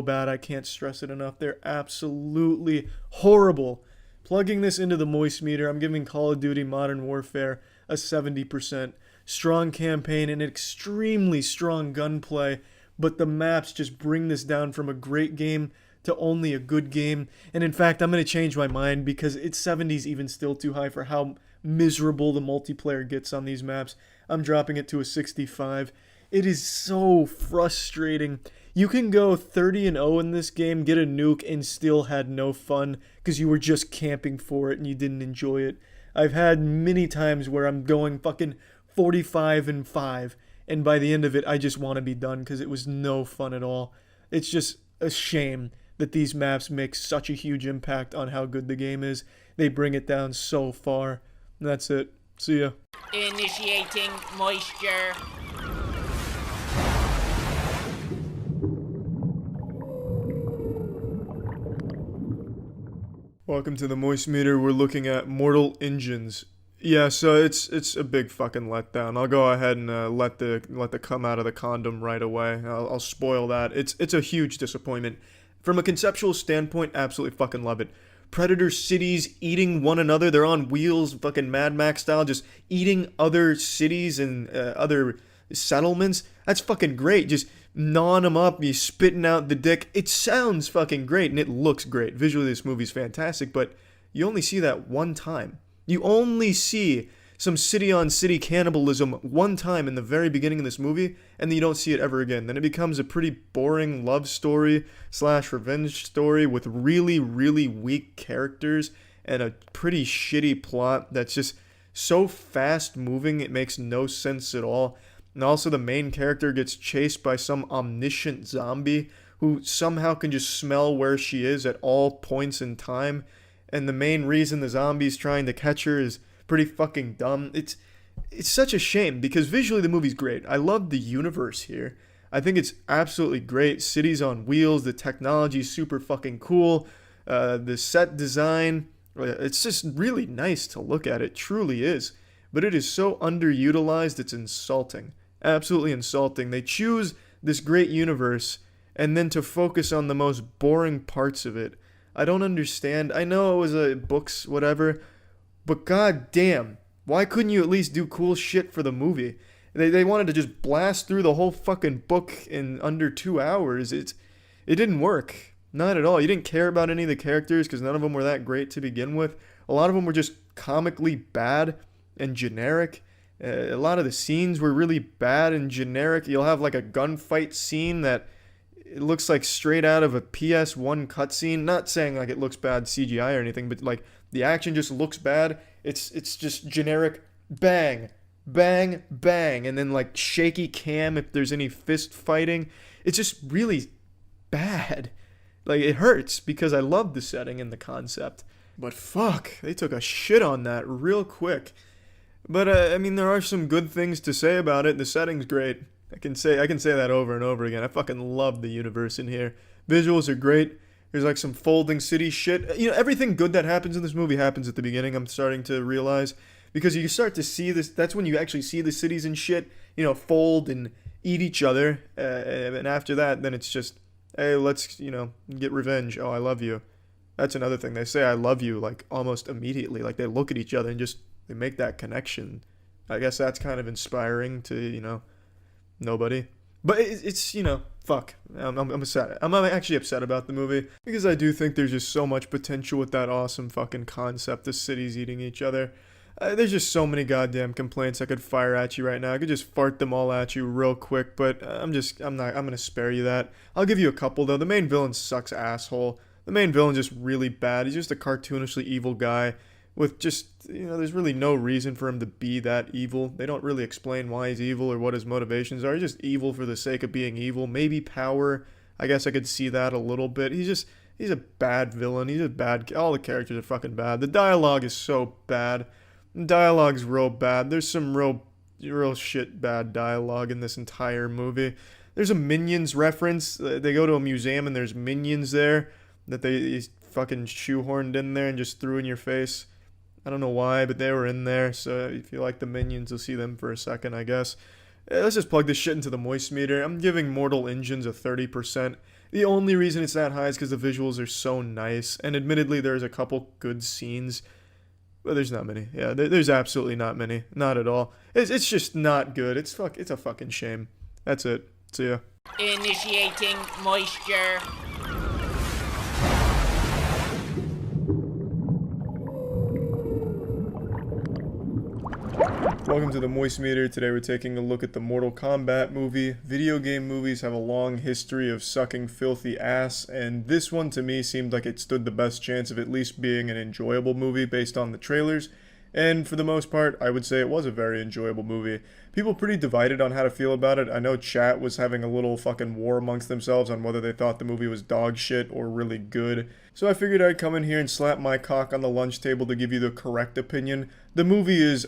bad. I can't stress it enough. They're absolutely horrible. Plugging this into the moistmeter, I'm giving Call of Duty Modern Warfare a 70%. Strong campaign and extremely strong gunplay, but the maps just bring this down from a great game to only a good game. And in fact, I'm going to change my mind because it's 70s even still too high for how miserable the multiplayer gets on these maps. I'm dropping it to a 65. It is so frustrating. You can go 30-0 in this game, get a nuke, and still had no fun because you were just camping for it and you didn't enjoy it. I've had many times where I'm going fucking 45-5, and by the end of it, I just want to be done because it was no fun at all. It's just a shame that these maps make such a huge impact on how good the game is. They bring it down so far. That's it. See ya. Initiating moisture. Welcome to the moistmeter. We're looking at Mortal Engines. Yeah, so it's a big fucking letdown. I'll go ahead and let the come out of the condom right away. I'll spoil that. It's a huge disappointment. From a conceptual standpoint, absolutely fucking love it. predator cities eating one another. They're on wheels, fucking Mad Max style, just eating other cities and other settlements. That's fucking great. Just gnawing them up, you spitting out the dick. It sounds fucking great and it looks great. Visually, this movie's fantastic, but you only see that one time. You only see some city-on-city cannibalism one time in the very beginning of this movie, and then you don't see it ever again. Then it becomes a pretty boring love story / revenge story with really, really weak characters and a pretty shitty plot that's just so fast-moving it makes no sense at all. And also the main character gets chased by some omniscient zombie who somehow can just smell where she is at all points in time. And the main reason the zombie's trying to catch her is pretty fucking dumb. It's such a shame because visually the movie's great. I love the universe here. I think it's absolutely great. Cities on wheels, the technology's super fucking cool. The set design, it's just really nice to look at. It truly is. But it is so underutilized, it's insulting. Absolutely insulting. They choose this great universe and then to focus on the most boring parts of it. I don't understand. I know it was books, whatever, but goddamn, why couldn't you at least do cool shit for the movie? They wanted to just blast through the whole fucking book in under 2 hours. It didn't work. Not at all. You didn't care about any of the characters because none of them were that great to begin with. A lot of them were just comically bad and generic. A lot of the scenes were really bad and generic. You'll have like a gunfight scene that it looks like straight out of a PS1 cutscene. Not saying like it looks bad CGI or anything, but like the action just looks bad. It's just generic bang, bang, bang, and then like shaky cam if there's any fist fighting. It's just really bad. Like it hurts because I love the setting and the concept. But fuck, they took a shit on that real quick. But I mean, there are some good things to say about it. The setting's great. I can say that over and over again. I fucking love the universe in here. Visuals are great. There's like some folding city shit. You know, everything good that happens in this movie happens at the beginning, I'm starting to realize. Because you start to see this, that's when you actually see the cities and shit, you know, fold and eat each other. And after that, then it's just, hey, let's, you know, get revenge. Oh, I love you. That's another thing. They say I love you like almost immediately. Like they look at each other and just, they make that connection. I guess that's kind of inspiring to, you know, nobody. But it's you know, fuck. I'm upset. I'm actually upset about the movie because I do think there's just so much potential with that awesome fucking concept of cities eating each other. There's just so many goddamn complaints I could fire at you right now. I could just fart them all at you real quick, but I'm gonna spare you that. I'll give you a couple though. The main villain sucks asshole. The main villain's just really bad. He's just a cartoonishly evil guy with just, you know, there's really no reason for him to be that evil. They don't really explain why he's evil or what his motivations are. He's just evil for the sake of being evil. Maybe power. I guess I could see that a little bit. He's a bad villain. He's a bad, all the characters are fucking bad. The dialogue is so bad. The dialogue's real bad. There's some real shit bad dialogue in this entire movie. There's a Minions reference. They go to a museum and there's Minions there that they fucking shoehorned in there and just threw in your face. I don't know why, but they were in there, so if you like the Minions, you'll see them for a second, I guess. Let's just plug this shit into the moistmeter. I'm giving Mortal Engines a 30%. The only reason it's that high is because the visuals are so nice, and admittedly there's a couple good scenes, but there's not many. Yeah, there's absolutely not many. Not at all. It's just not good. It's a fucking shame. That's it. See ya. Initiating moisture. Welcome to the moistmeter. Today we're taking a look at the Mortal Kombat movie. Video game movies have a long history of sucking filthy ass, and this one to me seemed like it stood the best chance of at least being an enjoyable movie based on the trailers. And for the most part, I would say it was a very enjoyable movie. People pretty divided on how to feel about it. I know chat was having a little fucking war amongst themselves on whether they thought the movie was dog shit or really good. So I figured I'd come in here and slap my cock on the lunch table to give you the correct opinion. The movie is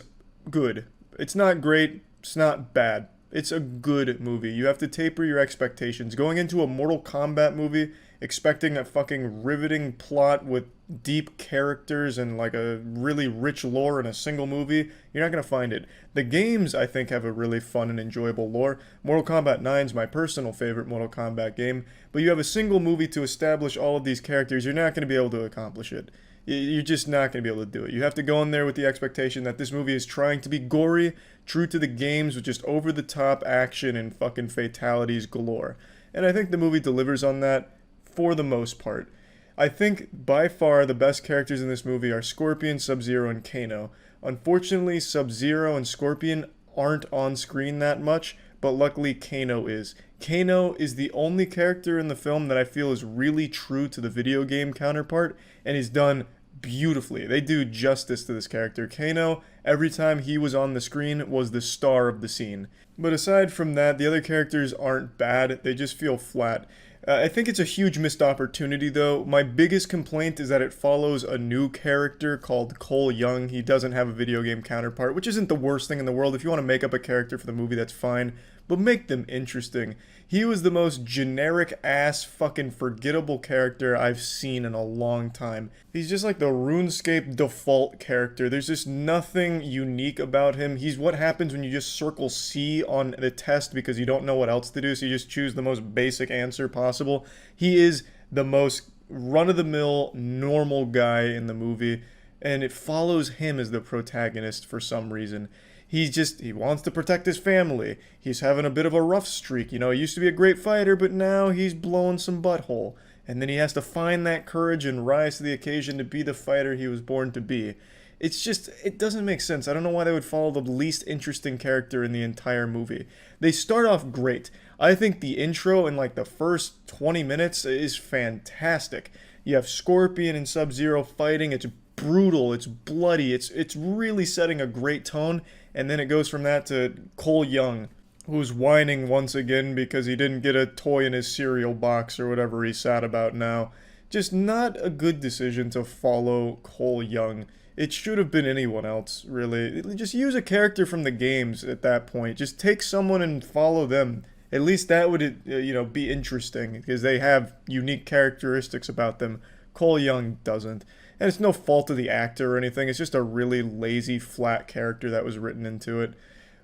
good. It's not great. It's not bad. It's a good movie. You have to taper your expectations. Going into a Mortal Kombat movie, expecting a fucking riveting plot with deep characters and like a really rich lore in a single movie, you're not going to find it. The games, I think, have a really fun and enjoyable lore. Mortal Kombat 9 is my personal favorite Mortal Kombat game, but you have a single movie to establish all of these characters, you're not going to be able to accomplish it. You're just not going to be able to do it. You have to go in there with the expectation that this movie is trying to be gory, true to the games, with just over-the-top action and fucking fatalities galore. And I think the movie delivers on that for the most part. I think by far the best characters in this movie are Scorpion, Sub-Zero, and Kano. Unfortunately, Sub-Zero and Scorpion aren't on screen that much, but luckily Kano is. Kano is the only character in the film that I feel is really true to the video game counterpart, and is done beautifully. They do justice to this character. Kano, every time he was on the screen, was the star of the scene. But aside from that, the other characters aren't bad, they just feel flat. I think it's a huge missed opportunity, though. My biggest complaint is that it follows a new character called Cole Young. He doesn't have a video game counterpart, which isn't the worst thing in the world. If you want to make up a character for the movie, that's fine, but make them interesting. He was the most generic-ass, fucking forgettable character I've seen in a long time. He's just like the RuneScape default character. There's just nothing unique about him. He's what happens when you just circle C on the test because you don't know what else to do, so you just choose the most basic answer possible. He is the most run-of-the-mill, normal guy in the movie, and it follows him as the protagonist for some reason. He wants to protect his family. He's having a bit of a rough streak. You know, he used to be a great fighter, but now he's blowing some butthole. And then he has to find that courage and rise to the occasion to be the fighter he was born to be. It doesn't make sense. I don't know why they would follow the least interesting character in the entire movie. They start off great. I think the intro in like the first 20 minutes is fantastic. You have Scorpion and Sub-Zero fighting. It's brutal, it's bloody, it's really setting a great tone, and then it goes from that to Cole Young, who's whining once again because he didn't get a toy in his cereal box or whatever he's sad about now. Just not a good decision to follow Cole Young. It should have been anyone else, really. Just use a character from the games at that point. Just take someone and follow them. At least that would, be interesting, because they have unique characteristics about them. Cole Young doesn't. And it's no fault of the actor or anything, it's just a really lazy, flat character that was written into it.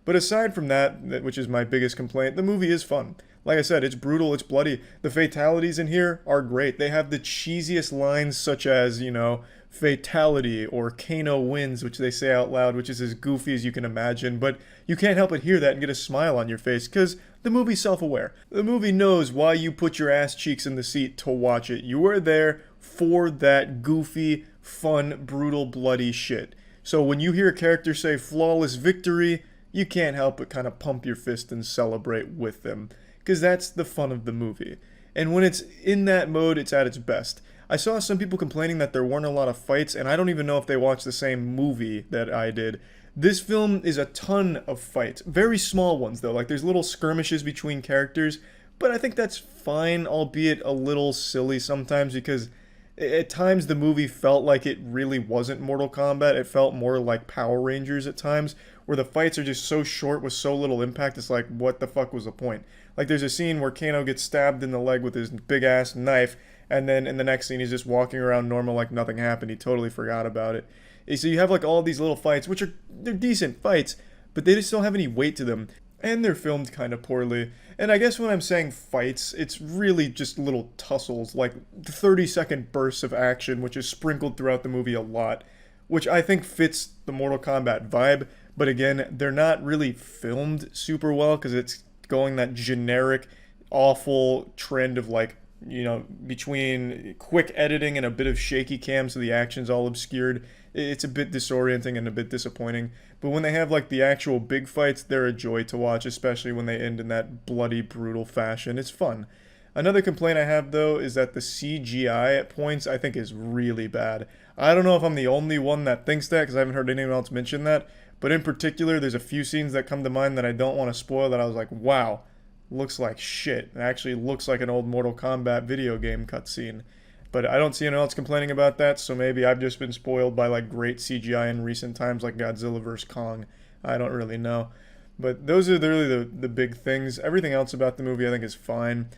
But aside from that, which is my biggest complaint, the movie is fun. Like I said, it's brutal, it's bloody. The fatalities in here are great. They have the cheesiest lines such as, fatality or Kano wins, which they say out loud, which is as goofy as you can imagine. But you can't help but hear that and get a smile on your face, because the movie's self-aware. The movie knows why you put your ass cheeks in the seat to watch it. You are there for that goofy, fun, brutal, bloody shit. So when you hear a character say flawless victory, you can't help but kind of pump your fist and celebrate with them, because that's the fun of the movie. And when it's in that mode, it's at its best. I saw some people complaining that there weren't a lot of fights, and I don't even know if they watched the same movie that I did. This film is a ton of fights. Very small ones, though. Like, there's little skirmishes between characters, but I think that's fine, albeit a little silly sometimes, because at times the movie felt like it really wasn't Mortal Kombat. It felt more like Power Rangers at times, where the fights are just so short with so little impact, it's like, what the fuck was the point? Like, there's a scene where Kano gets stabbed in the leg with his big-ass knife, and then in the next scene he's just walking around normal like nothing happened. He totally forgot about it. So you have like all these little fights, which they're decent fights, but they just don't have any weight to them. And they're filmed kind of poorly. And I guess when I'm saying fights, it's really just little tussles, like 30-second bursts of action, which is sprinkled throughout the movie a lot, which I think fits the Mortal Kombat vibe. But again, they're not really filmed super well, because it's going that generic, awful trend of like, between quick editing and a bit of shaky cam, so the action's all obscured. It's a bit disorienting and a bit disappointing. But when they have like the actual big fights, they're a joy to watch, especially when they end in that bloody, brutal fashion. It's fun. Another complaint I have, though, is that the CGI at points I think is really bad. I don't know if I'm the only one that thinks that, because I haven't heard anyone else mention that, but in particular, there's a few scenes that come to mind that I don't want to spoil, that I was like, wow, looks like shit. It actually looks like an old Mortal Kombat video game cutscene. But I don't see anyone else complaining about that, so maybe I've just been spoiled by like great CGI in recent times, like Godzilla vs. Kong. I don't really know. But those are really the big things. Everything else about the movie I think is fine.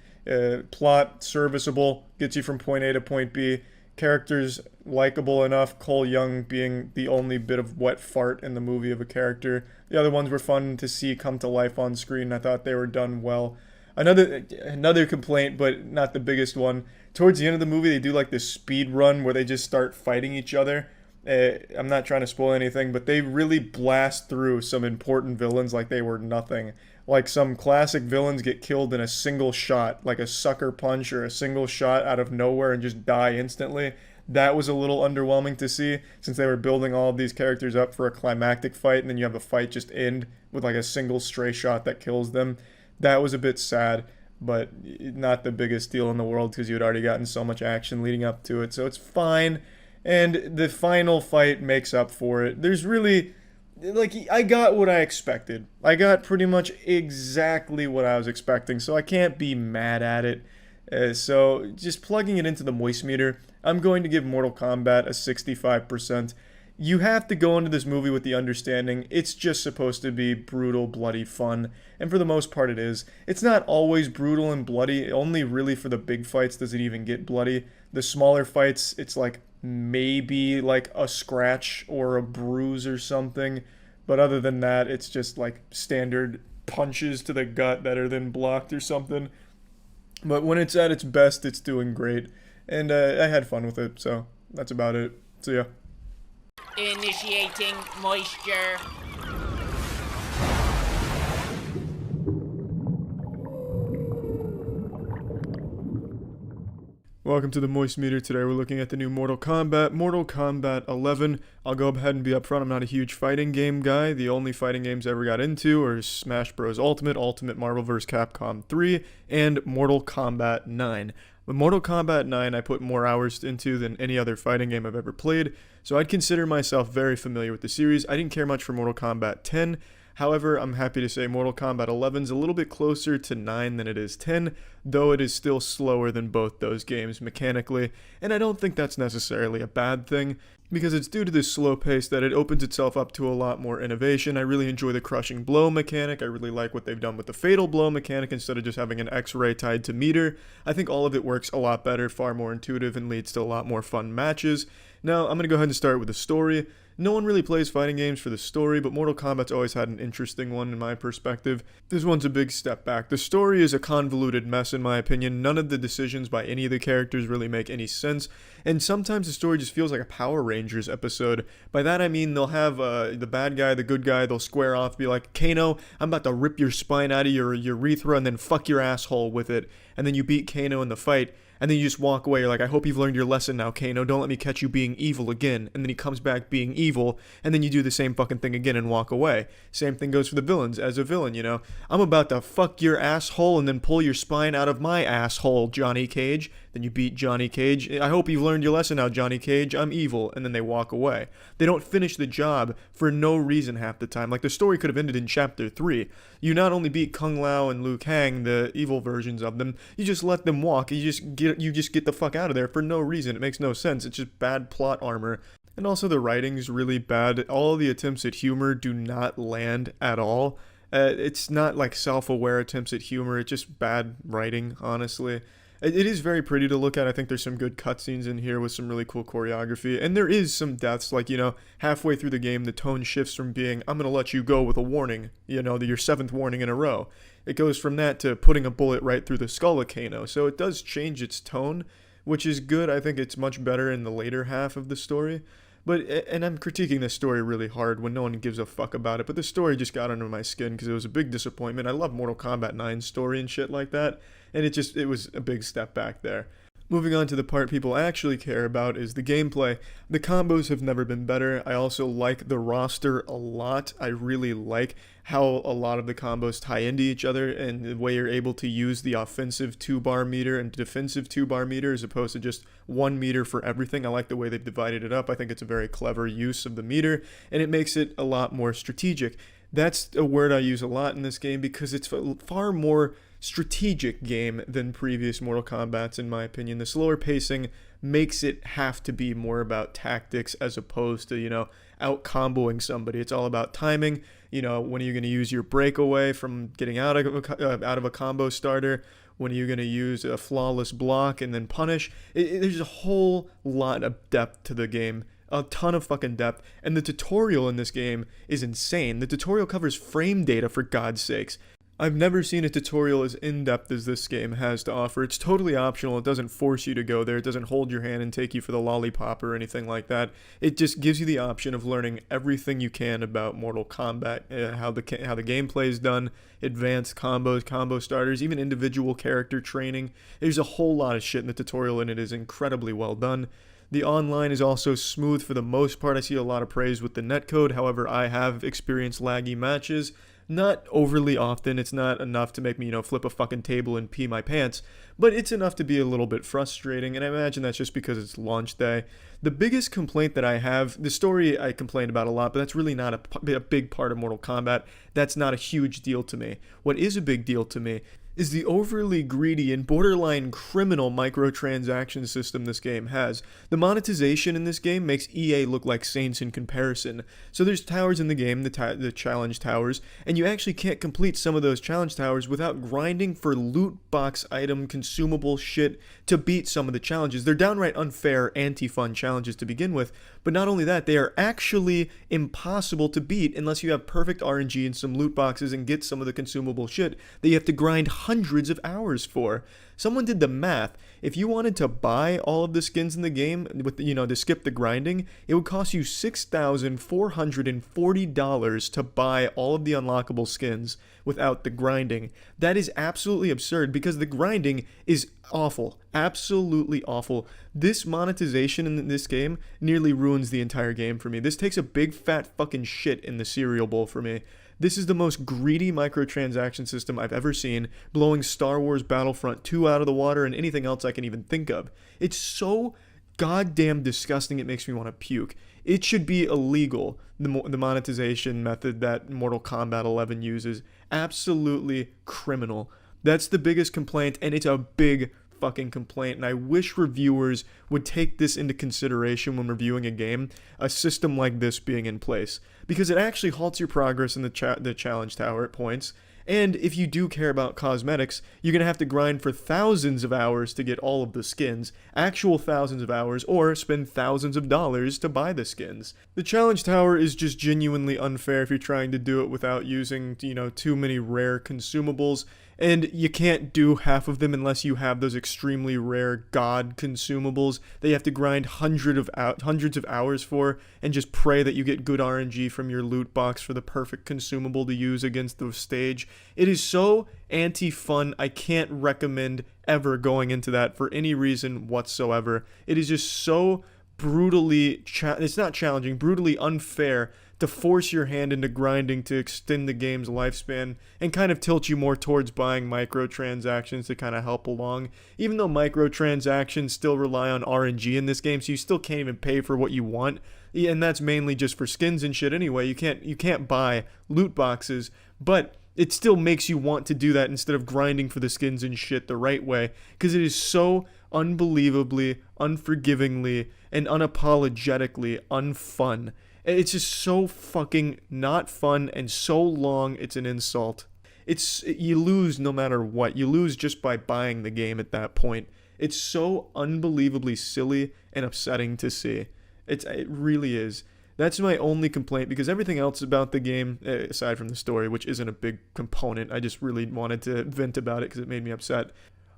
Plot, serviceable, gets you from point A to point B. Characters, likable enough. Cole Young being the only bit of wet fart in the movie of a character. The other ones were fun to see come to life on screen. I thought they were done well. Another complaint, but not the biggest one. Towards the end of the movie, they do like this speed run where they just start fighting each other. I'm not trying to spoil anything, but they really blast through some important villains like they were nothing. Like some classic villains get killed in a single shot, like a sucker punch or a single shot out of nowhere and just die instantly. That was a little underwhelming to see, since they were building all of these characters up for a climactic fight, and then you have a fight just end with like a single stray shot that kills them. That was a bit sad, but not the biggest deal in the world because you had already gotten so much action leading up to it, so it's fine. And the final fight makes up for it. There's really, like, I got what I expected. I got pretty much exactly what I was expecting, so I can't be mad at it. So just plugging it into the moistmeter, I'm going to give Mortal Kombat a 65%. You have to go into this movie with the understanding it's just supposed to be brutal, bloody fun, and for the most part it is. It's not always brutal and bloody, only really for the big fights does it even get bloody. The smaller fights, it's like maybe like a scratch or a bruise or something, but other than that, it's just like standard punches to the gut that are then blocked or something. But when it's at its best, it's doing great, and I had fun with it, so that's about it. So yeah. Initiating moisture. Welcome to the Moist Meter. Today we're looking at the new Mortal Kombat 11. I'll go ahead and be upfront, I'm not a huge fighting game guy. The only fighting games I ever got into are Smash Bros. Ultimate, Ultimate Marvel vs. Capcom 3, and Mortal Kombat 9. With Mortal Kombat 9, I put more hours into than any other fighting game I've ever played, so I'd consider myself very familiar with the series. I didn't care much for Mortal Kombat 10. However, I'm happy to say Mortal Kombat 11 is a little bit closer to 9 than it is 10, though it is still slower than both those games mechanically, and I don't think that's necessarily a bad thing, because it's due to this slow pace that it opens itself up to a lot more innovation. I really enjoy the crushing blow mechanic. I really like what they've done with the fatal blow mechanic instead of just having an X-ray tied to meter. I think all of it works a lot better, far more intuitive, and leads to a lot more fun matches. Now, I'm going to go ahead and start with the story. No one really plays fighting games for the story, but Mortal Kombat's always had an interesting one in my perspective. This one's a big step back. The story is a convoluted mess in my opinion. None of the decisions by any of the characters really make any sense, and sometimes the story just feels like a Power Rangers episode. By that I mean they'll have the bad guy, the good guy, they'll square off, be like, Kano, I'm about to rip your spine out of your urethra and then fuck your asshole with it, and then you beat Kano in the fight. And then you just walk away. You're like, I hope you've learned your lesson now, Kano. Don't let me catch you being evil again. And then he comes back being evil, and then you do the same fucking thing again and walk away. Same thing goes for the villains. As a villain, you know, I'm about to fuck your asshole and then pull your spine out of my asshole, Johnny Cage. Then you beat Johnny Cage. I hope you've learned your lesson now, Johnny Cage. I'm evil. And then they walk away. They don't finish the job for no reason half the time. Like, the story could have ended in Chapter 3. You not only beat Kung Lao and Liu Kang, the evil versions of them, you just let them walk. You just get the fuck out of there for no reason. It makes no sense. It's just bad plot armor. And also the writing's really bad. All the attempts at humor do not land at all. It's not like self-aware attempts at humor. It's just bad writing, honestly. It is very pretty to look at. I think there's some good cutscenes in here with some really cool choreography. And there is some deaths, like, you know, halfway through the game, the tone shifts from being, I'm going to let you go with a warning, you know, your 7th warning in a row. It goes from that to putting a bullet right through the skull of Kano. So it does change its tone, which is good. I think it's much better in the later half of the story. And I'm critiquing this story really hard when no one gives a fuck about it, but the story just got under my skin because it was a big disappointment. I love Mortal Kombat 9's story and shit like that, and it was a big step back there. Moving on to the part people actually care about is the gameplay. The combos have never been better. I also like the roster a lot. I really like how a lot of the combos tie into each other and the way you're able to use the offensive 2-bar meter and defensive 2-bar meter as opposed to just 1 meter for everything. I like the way they've divided it up. I think it's a very clever use of the meter, and it makes it a lot more strategic. That's a word I use a lot in this game because it's far more strategic game than previous Mortal Kombats, in my opinion. The slower pacing makes it have to be more about tactics as opposed to, you know, out-comboing somebody. It's all about timing. You know, when are you going to use your breakaway from getting out of a combo starter? When are you going to use a flawless block and then punish? There's a whole lot of depth to the game. A ton of fucking depth, and the tutorial in this game is insane. The tutorial covers frame data, for God's sakes. I've never seen a tutorial as in-depth as this game has to offer. It's totally optional. It doesn't force you to go there. It doesn't hold your hand and take you for the lollipop or anything like that. It just gives you the option of learning everything you can about Mortal Kombat, how the gameplay is done, advanced combos, combo starters, even individual character training. There's a whole lot of shit in the tutorial, and it is incredibly well done. The online is also smooth for the most part. I see a lot of praise with the netcode. However, I have experienced laggy matches. Not overly often. It's not enough to make me, flip a fucking table and pee my pants, but it's enough to be a little bit frustrating, and I imagine that's just because it's launch day. The biggest complaint that I have, the story I complained about a lot, but that's really not a big part of Mortal Kombat. That's not a huge deal to me. What is a big deal to me is the overly greedy and borderline criminal microtransaction system this game has. The monetization in this game makes EA look like saints in comparison. So there's towers in the game, the challenge towers, and you actually can't complete some of those challenge towers without grinding for loot box item consumable shit to beat some of the challenges. They're downright unfair, anti-fun challenges to begin with, but not only that, they are actually impossible to beat unless you have perfect RNG and some loot boxes and get some of the consumable shit that you have to grind hundreds of hours for. Someone did the math. If you wanted to buy all of the skins in the game with to skip the grinding, it would cost you $6,440 to buy all of the unlockable skins without the grinding. That is absolutely absurd because the grinding is awful. Absolutely awful. This monetization in this game nearly ruins the entire game for me. This takes a big fat fucking shit in the cereal bowl for me. This is the most greedy microtransaction system I've ever seen, blowing Star Wars Battlefront 2 out of the water and anything else I can even think of. It's so goddamn disgusting it makes me want to puke. It should be illegal, the monetization method that Mortal Kombat 11 uses. Absolutely criminal. That's the biggest complaint, and it's a big fucking complaint, and I wish reviewers would take this into consideration when reviewing a game, a system like this being in place, because it actually halts your progress in the challenge tower at points, and if you do care about cosmetics, you're going to have to grind for thousands of hours to get all of the skins, actual thousands of hours, or spend thousands of dollars to buy the skins. The challenge tower is just genuinely unfair if you're trying to do it without using, too many rare consumables, and you can't do half of them unless you have those extremely rare god consumables that you have to grind hundreds of hours for and just pray that you get good RNG from your loot box for the perfect consumable to use against the stage. It is so anti-fun, I can't recommend ever going into that for any reason whatsoever. It is just so brutally, it's not challenging, brutally unfair to force your hand into grinding to extend the game's lifespan and kind of tilt you more towards buying microtransactions to kind of help along. Even though microtransactions still rely on RNG in this game, so you still can't even pay for what you want. And that's mainly just for skins and shit anyway. You can't buy loot boxes, but it still makes you want to do that instead of grinding for the skins and shit the right way, because it is so unbelievably, unforgivingly, and unapologetically unfun. It's just so fucking not fun and so long it's an insult. You lose no matter what. You lose just by buying the game at that point. It's so unbelievably silly and upsetting to see. It really is. That's my only complaint, because everything else about the game, aside from the story, which isn't a big component, I just really wanted to vent about it because it made me upset.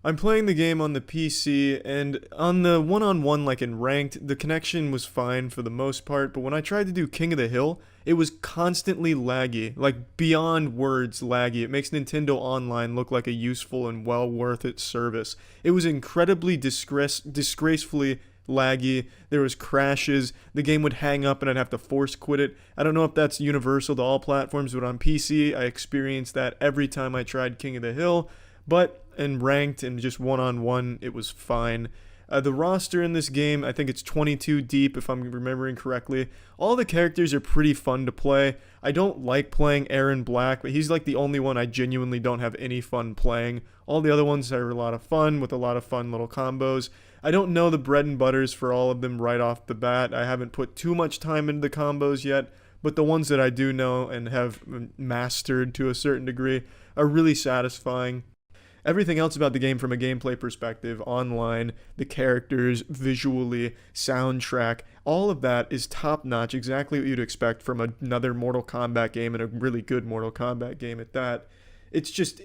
I'm playing the game on the PC, and on the one-on-one, like in ranked, the connection was fine for the most part, but when I tried to do King of the Hill, it was constantly laggy, like beyond words laggy. It makes Nintendo Online look like a useful and well worth its service. It was incredibly disgracefully laggy. There was crashes. The game would hang up and I'd have to force quit it. I don't know if that's universal to all platforms, but on PC, I experienced that every time I tried King of the Hill. But in ranked and just one-on-one, it was fine. The roster in this game, I think it's 22 deep if I'm remembering correctly. All the characters are pretty fun to play. I don't like playing Aaron Black, but he's like the only one I genuinely don't have any fun playing. All the other ones are a lot of fun with a lot of fun little combos. I don't know the bread and butters for all of them right off the bat. I haven't put too much time into the combos yet, but the ones that I do know and have mastered to a certain degree are really satisfying. Everything else about the game from a gameplay perspective, online, the characters, visually, soundtrack, all of that is top-notch, exactly what you'd expect from another Mortal Kombat game, and a really good Mortal Kombat game at that. It's just,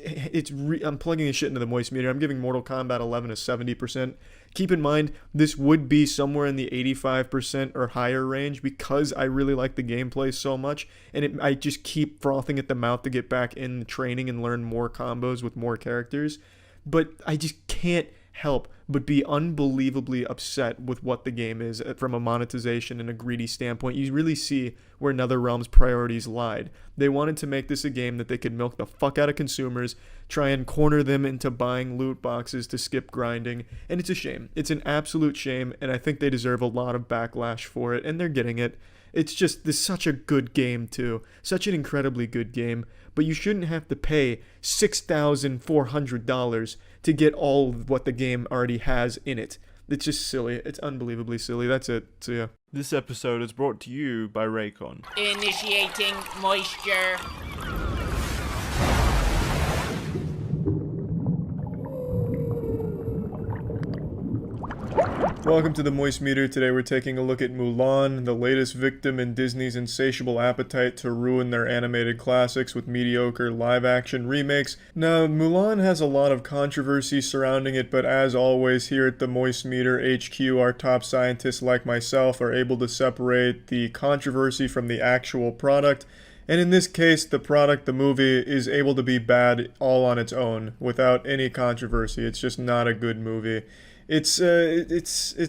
I'm plugging this shit into the moist meter. I'm giving Mortal Kombat 11 a 70%. Keep in mind, this would be somewhere in the 85% or higher range because I really like the gameplay so much, and I just keep frothing at the mouth to get back in the training and learn more combos with more characters. But I just can't help but be unbelievably upset with what the game is from a monetization and a greedy standpoint. You really see where NetherRealm's priorities lied. They wanted to make this a game that they could milk the fuck out of consumers, try and corner them into buying loot boxes to skip grinding, and it's a shame. It's an absolute shame, and I think they deserve a lot of backlash for it, and they're getting it. It's just, this is such a good game too. Such an incredibly good game, but you shouldn't have to pay $6,400 to get all of what the game already has in it. It's just silly. It's unbelievably silly. That's it. So yeah. This episode is brought to you by Raycon. Initiating moisture. Welcome to the Moist Meter. Today we're taking a look at Mulan, the latest victim in Disney's insatiable appetite to ruin their animated classics with mediocre live-action remakes. Now, Mulan has a lot of controversy surrounding it, but as always, here at the Moist Meter HQ, our top scientists like myself are able to separate the controversy from the actual product. And in this case, the product, the movie, is able to be bad all on its own, without any controversy. It's just not a good movie. It's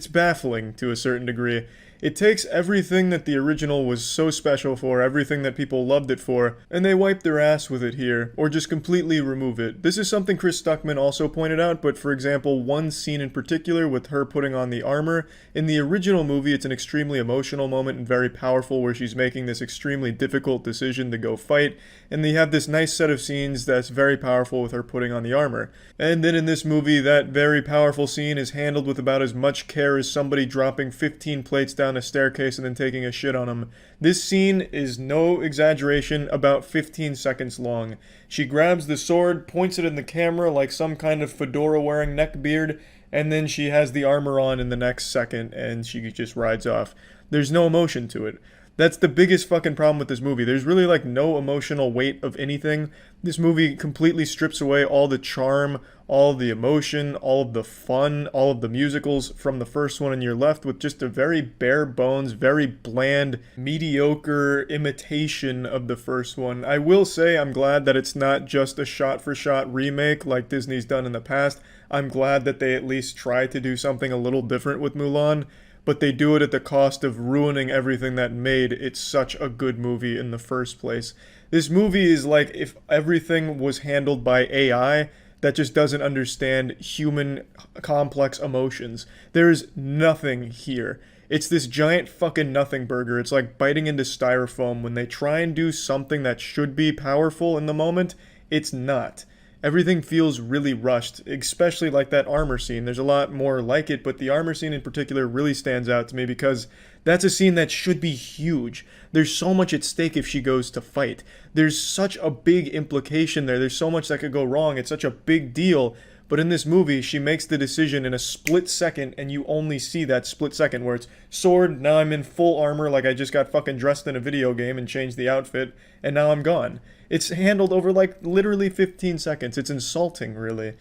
baffling to a certain degree. It takes everything that the original was so special for, everything that people loved it for, and they wipe their ass with it here, or just completely remove it. This is something Chris Stuckman also pointed out, but for example, one scene in particular with her putting on the armor, in the original movie it's an extremely emotional moment and very powerful where she's making this extremely difficult decision to go fight, and they have this nice set of scenes that's very powerful with her putting on the armor. And then in this movie, that very powerful scene is handled with about as much care as somebody dropping 15 plates down a staircase and then taking a shit on them. This scene is no exaggeration, about 15 seconds long. She grabs the sword, points it in the camera like some kind of fedora-wearing neckbeard, and then she has the armor on in the next second, and she just rides off. There's no emotion to it. That's the biggest fucking problem with this movie. There's really like no emotional weight of anything. This movie completely strips away all the charm, all of the emotion, all of the fun, all of the musicals from the first one, and you're left with just a very bare bones, very bland, mediocre imitation of the first one. I will say I'm glad that it's not just a shot-for-shot remake like Disney's done in the past. I'm glad that they at least try to do something a little different with Mulan, but they do it at the cost of ruining everything that made it such a good movie in the first place. This movie is like if everything was handled by AI that just doesn't understand human complex emotions. There's nothing here. It's this giant fucking nothing burger. It's like biting into styrofoam. When they try and do something that should be powerful in the moment, it's not. Everything feels really rushed, especially like that armor scene. There's a lot more like it, but the armor scene in particular really stands out to me because that's a scene that should be huge. There's so much at stake if she goes to fight. There's such a big implication there. There's so much that could go wrong. It's such a big deal. But in this movie, she makes the decision in a split second, and you only see that split second where it's sword, now I'm in full armor like I just got fucking dressed in a video game and changed the outfit, and now I'm gone. It's handled over like literally 15 seconds. It's insulting, really.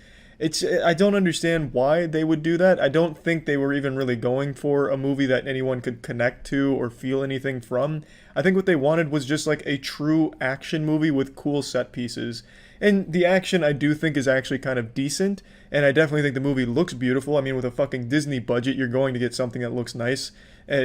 I don't understand why they would do that. I don't think they were even really going for a movie that anyone could connect to or feel anything from. I think what they wanted was just like a true action movie with cool set pieces. And the action I do think is actually kind of decent, and I definitely think the movie looks beautiful. I mean, with a fucking Disney budget, you're going to get something that looks nice,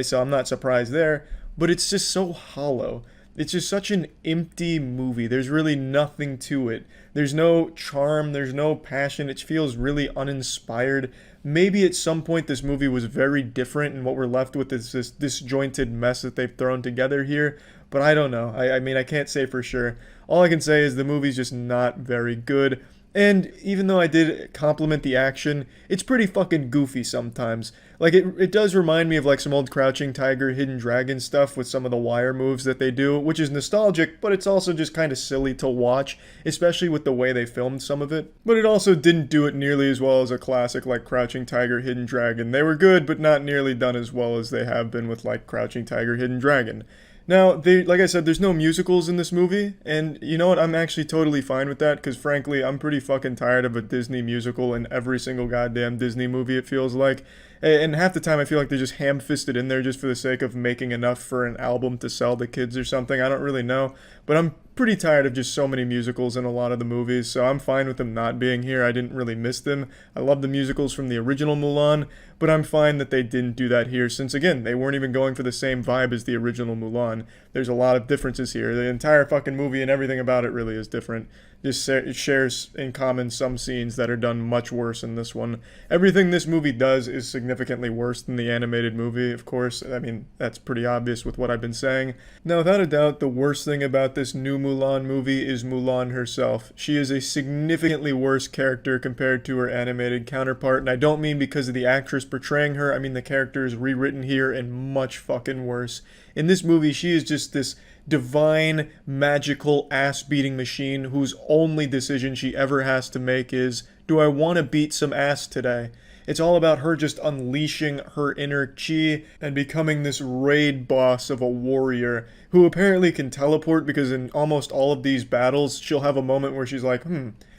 so I'm not surprised there. But it's just so hollow. It's just such an empty movie. There's really nothing to it. There's no charm, there's no passion. It feels really uninspired. Maybe at some point this movie was very different, and what we're left with is this disjointed mess that they've thrown together here. But I don't know. I mean, I can't say for sure. All I can say is the movie's just not very good. And even though I did compliment the action, it's pretty fucking goofy sometimes. Like, it does remind me of like some old Crouching Tiger, Hidden Dragon stuff with some of the wire moves that they do, which is nostalgic, but it's also just kind of silly to watch, especially with the way they filmed some of it. But it also didn't do it nearly as well as a classic like Crouching Tiger, Hidden Dragon. They were good, but not nearly done as well as they have been with like Crouching Tiger, Hidden Dragon. Now, like I said, there's no musicals in this movie, and you know what? I'm actually totally fine with that, because frankly, I'm pretty fucking tired of a Disney musical in every single goddamn Disney movie, it feels like. And half the time I feel like they're just ham-fisted in there just for the sake of making enough for an album to sell to kids or something. I don't really know. But I'm pretty tired of just so many musicals in a lot of the movies, so I'm fine with them not being here. I didn't really miss them. I love the musicals from the original Mulan, but I'm fine that they didn't do that here, since again, they weren't even going for the same vibe as the original Mulan. There's a lot of differences here. The entire fucking movie and everything about it really is different. It shares in common some scenes that are done much worse in this one. Everything this movie does is significantly worse than the animated movie, of course. I mean, that's pretty obvious with what I've been saying. Now, without a doubt, the worst thing about this new Mulan movie is Mulan herself. She is a significantly worse character compared to her animated counterpart, and I don't mean because of the actress portraying her, I mean the character is rewritten here and much fucking worse. In this movie, she is just this divine, magical, ass-beating machine whose only decision she ever has to make is, do I want to beat some ass today? It's all about her just unleashing her inner chi and becoming this raid boss of a warrior who apparently can teleport, because in almost all of these battles, she'll have a moment where she's like,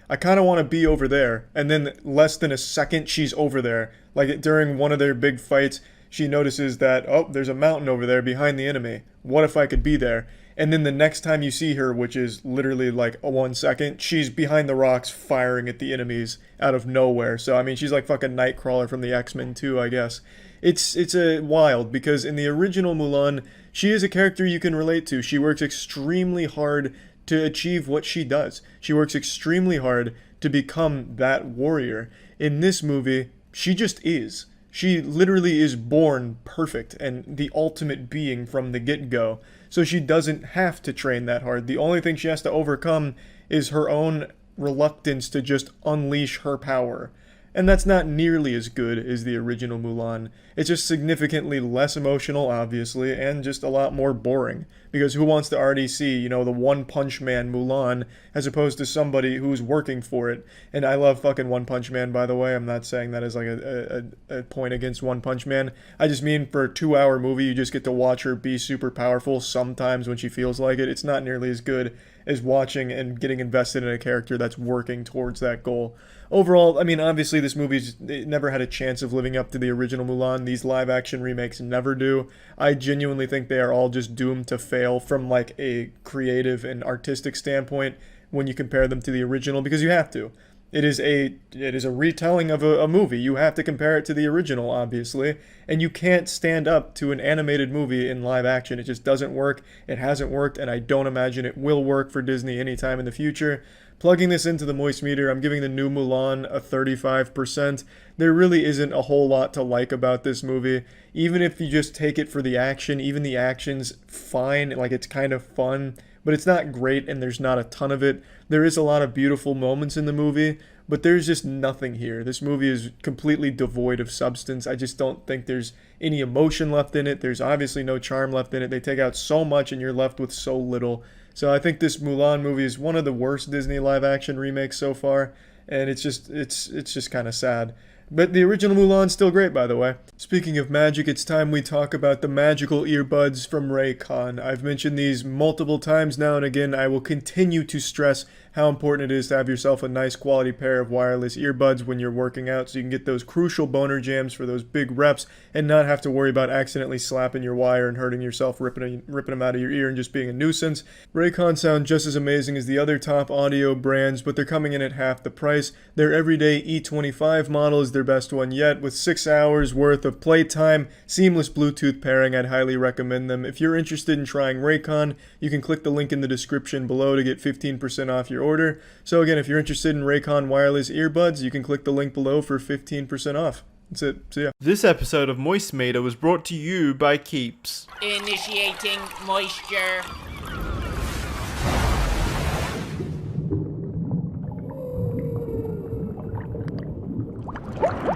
I kind of want to be over there. And then less than a second, she's over there. Like during one of their big fights, she notices that, oh, there's a mountain over there behind the enemy. What if I could be there? And then the next time you see her, which is literally like a 1 second, she's behind the rocks firing at the enemies out of nowhere. So, I mean, she's like fucking Nightcrawler from the X-Men too, I guess. It's a wild, because in the original Mulan, she is a character you can relate to. She works extremely hard to achieve what she does. She works extremely hard to become that warrior. In this movie, she just is. She literally is born perfect and the ultimate being from the get-go. So she doesn't have to train that hard. The only thing she has to overcome is her own reluctance to just unleash her power. And that's not nearly as good as the original Mulan. It's just significantly less emotional, obviously, and just a lot more boring. Because who wants to already see, the One Punch Man Mulan, as opposed to somebody who's working for it? And I love fucking One Punch Man, by the way. I'm not saying that as like a point against One Punch Man. I just mean for a 2-hour movie, you just get to watch her be super powerful sometimes when she feels like it. It's not nearly as good as watching and getting invested in a character that's working towards that goal. Overall, I mean, obviously this movie's never had a chance of living up to the original Mulan. These live-action remakes never do. I genuinely think they are all just doomed to fail from like a creative and artistic standpoint when you compare them to the original, because you have to. It is a retelling of a movie. You have to compare it to the original, obviously, and you can't stand up to an animated movie in live action. It just doesn't work. It hasn't worked, and I don't imagine it will work for Disney anytime in the future. Plugging this into the moist meter, I'm giving the new Mulan a 35%. There really isn't a whole lot to like about this movie. Even if you just take it for the action, even the action's fine, like it's kind of fun, but it's not great and there's not a ton of it. There is a lot of beautiful moments in the movie, but there's just nothing here. This movie is completely devoid of substance. I just don't think there's any emotion left in it. There's obviously no charm left in it. They take out so much and you're left with so little. So I think this Mulan movie is one of the worst Disney live-action remakes so far, and it's just kind of sad. But the original Mulan's still great, by the way. Speaking of magic, it's time we talk about the magical earbuds from Raycon. I've mentioned these multiple times now and again. I will continue to stress how important it is to have yourself a nice quality pair of wireless earbuds when you're working out, so you can get those crucial boner jams for those big reps and not have to worry about accidentally slapping your wire and hurting yourself, ripping them out of your ear and just being a nuisance. Raycon sound just as amazing as the other top audio brands, but they're coming in at half the price. Their everyday E25 model is their best one yet, with 6 hours worth of playtime, seamless Bluetooth pairing. I'd highly recommend them. If you're interested in trying Raycon, you can click the link in the description below to get 15% off your order. So again, if you're interested in Raycon wireless earbuds, you can click the link below for 15% off. That's it. See ya. This episode of MoistMeter was brought to you by Keeps. Initiating moisture.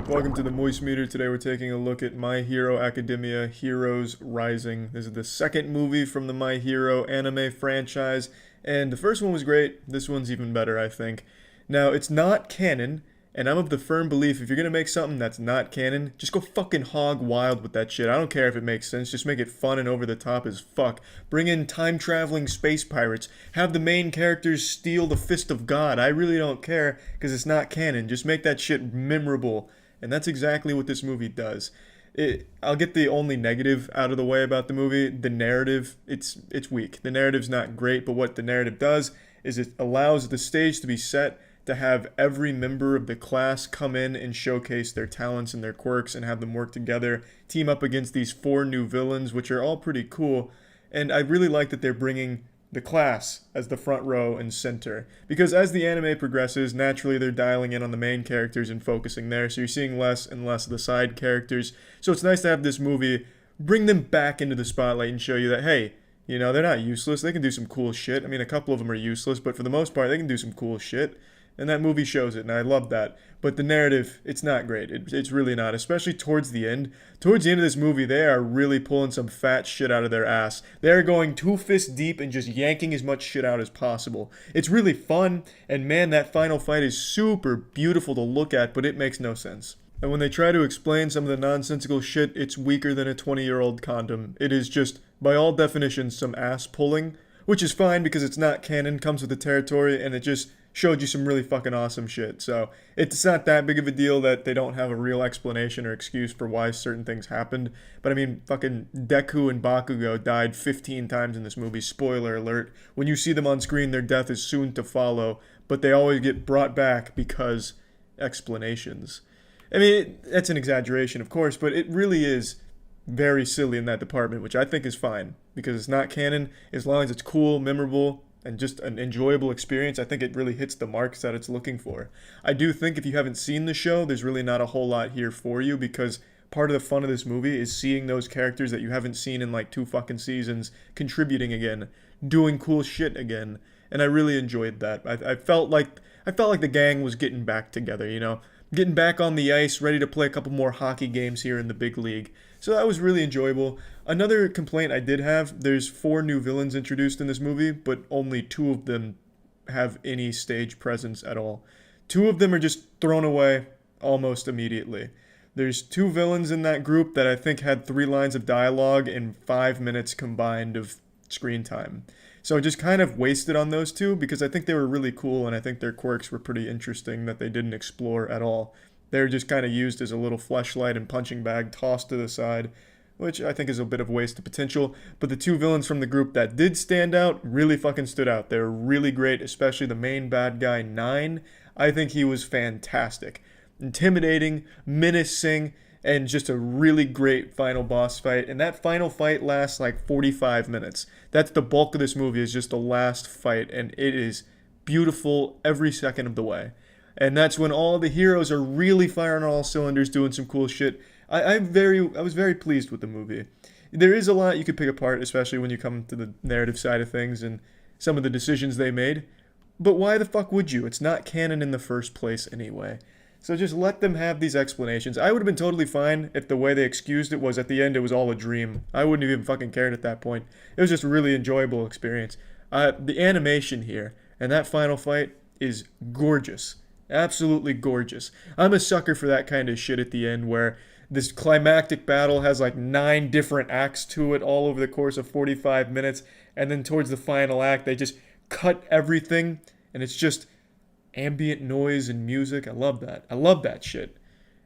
Welcome to the Moist Meter. Today we're taking a look at My Hero Academia Heroes Rising. This is the second movie from the My Hero anime franchise, and the first one was great. This one's even better, I think. Now, it's not canon, And I'm of the firm belief if you're gonna make something that's not canon, just go fucking hog wild with that shit. I don't care if it makes sense, just make it fun and over the top as fuck. Bring in time-traveling space pirates. Have the main characters steal the fist of God. I really don't care, because it's not canon. Just make that shit memorable. And that's exactly what this movie does. I'll get the only negative out of the way about the movie. The narrative, it's weak. The narrative's not great, but what the narrative does is it allows the stage to be set to have every member of the class come in and showcase their talents and their quirks and have them work together, team up against these 4 new villains, which are all pretty cool. And I really like that they're bringing the class as the front row and center. Because as the anime progresses, naturally they're dialing in on the main characters and focusing there, so you're seeing less and less of the side characters. So it's nice to have this movie bring them back into the spotlight and show you that, hey, you know, they're not useless, they can do some cool shit. I mean, a couple of them are useless, but for the most part, they can do some cool shit. And that movie shows it, and I love that. But the narrative, it's not great. It's really not, especially towards the end. Towards the end of this movie, they are really pulling some fat shit out of their ass. They're going 2 fists deep and just yanking as much shit out as possible. It's really fun, and man, that final fight is super beautiful to look at, but it makes no sense. And when they try to explain some of the nonsensical shit, it's weaker than a 20-year-old condom. It is just, by all definitions, some ass pulling, which is fine because it's not canon, comes with the territory, and it just showed you some really fucking awesome shit. So it's not that big of a deal that they don't have a real explanation or excuse for why certain things happened. But I mean, fucking Deku and Bakugo died 15 times in this movie. Spoiler alert. When you see them on screen, their death is soon to follow, but they always get brought back because explanations. I mean, that's an exaggeration, of course, but it really is very silly in that department, which I think is fine because it's not canon. As long as it's cool, memorable, and just an enjoyable experience, I think it really hits the marks that it's looking for. I do think if you haven't seen the show, there's really not a whole lot here for you because part of the fun of this movie is seeing those characters that you haven't seen in like 2 fucking seasons contributing again, doing cool shit again, and I really enjoyed that. I felt like the gang was getting back together, you know, getting back on the ice, ready to play a couple more hockey games here in the big league. So that was really enjoyable. Another complaint I did have, there's 4 new villains introduced in this movie, but only 2 of them have any stage presence at all. 2 of them are just thrown away almost immediately. There's 2 villains in that group that I think had 3 lines of dialogue and 5 minutes combined of screen time. So I just kind of wasted on those 2 because I think they were really cool and I think their quirks were pretty interesting that they didn't explore at all. They're just kind of used as a little fleshlight and punching bag tossed to the side, which I think is a bit of a waste of potential. But the 2 villains from the group that did stand out really fucking stood out. They're really great, especially the main bad guy, 9. I think he was fantastic. Intimidating, menacing, and just a really great final boss fight. And that final fight lasts like 45 minutes. That's the bulk of this movie, is just the last fight, and it is beautiful every second of the way. And that's when all the heroes are really firing on all cylinders, doing some cool shit. I was very pleased with the movie. There is a lot you could pick apart, especially when you come to the narrative side of things and some of the decisions they made. But why the fuck would you? It's not canon in the first place anyway. So just let them have these explanations. I would have been totally fine if the way they excused it was at the end it was all a dream. I wouldn't have even fucking cared at that point. It was just a really enjoyable experience. The animation here and that final fight is gorgeous. Absolutely gorgeous. I'm a sucker for that kind of shit at the end where this climactic battle has like 9 different acts to it all over the course of 45 minutes, and then towards the final act they just cut everything and it's just ambient noise and music. I love that. I love that shit.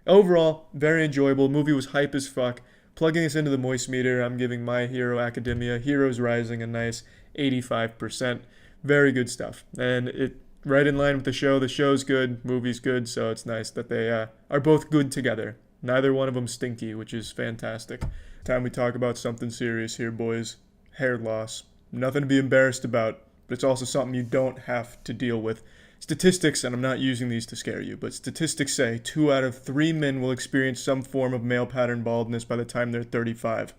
Overall, very enjoyable. Movie was hype as fuck. Plugging us into the moistmeter, I'm giving My Hero Academia Heroes Rising a nice 85%. Very good stuff. And it right in line with the show. The show's good, movie's good, so it's nice that they are both good together. Neither one of them stinky, which is fantastic. Time we talk about something serious here, boys. Hair loss. Nothing to be embarrassed about, but it's also something you don't have to deal with. Statistics, and I'm not using these to scare you, but statistics say 2 out of 3 men will experience some form of male pattern baldness by the time they're 35.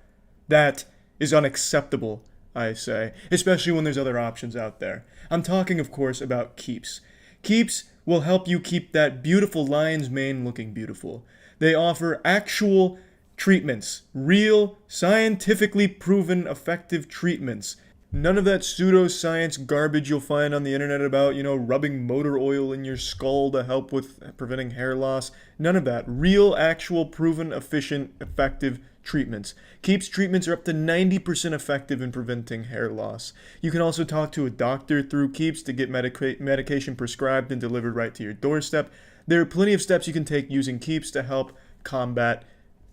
That is unacceptable, I say, especially when there's other options out there. I'm talking, of course, about Keeps. Keeps will help you keep that beautiful lion's mane looking beautiful. They offer actual treatments, real, scientifically proven effective treatments. None of that pseudoscience garbage you'll find on the internet about, rubbing motor oil in your skull to help with preventing hair loss. None of that. Real, actual, proven, efficient, effective treatments. Keeps treatments are up to 90% effective in preventing hair loss. You can also talk to a doctor through Keeps to get medication prescribed and delivered right to your doorstep. There are plenty of steps you can take using Keeps to help combat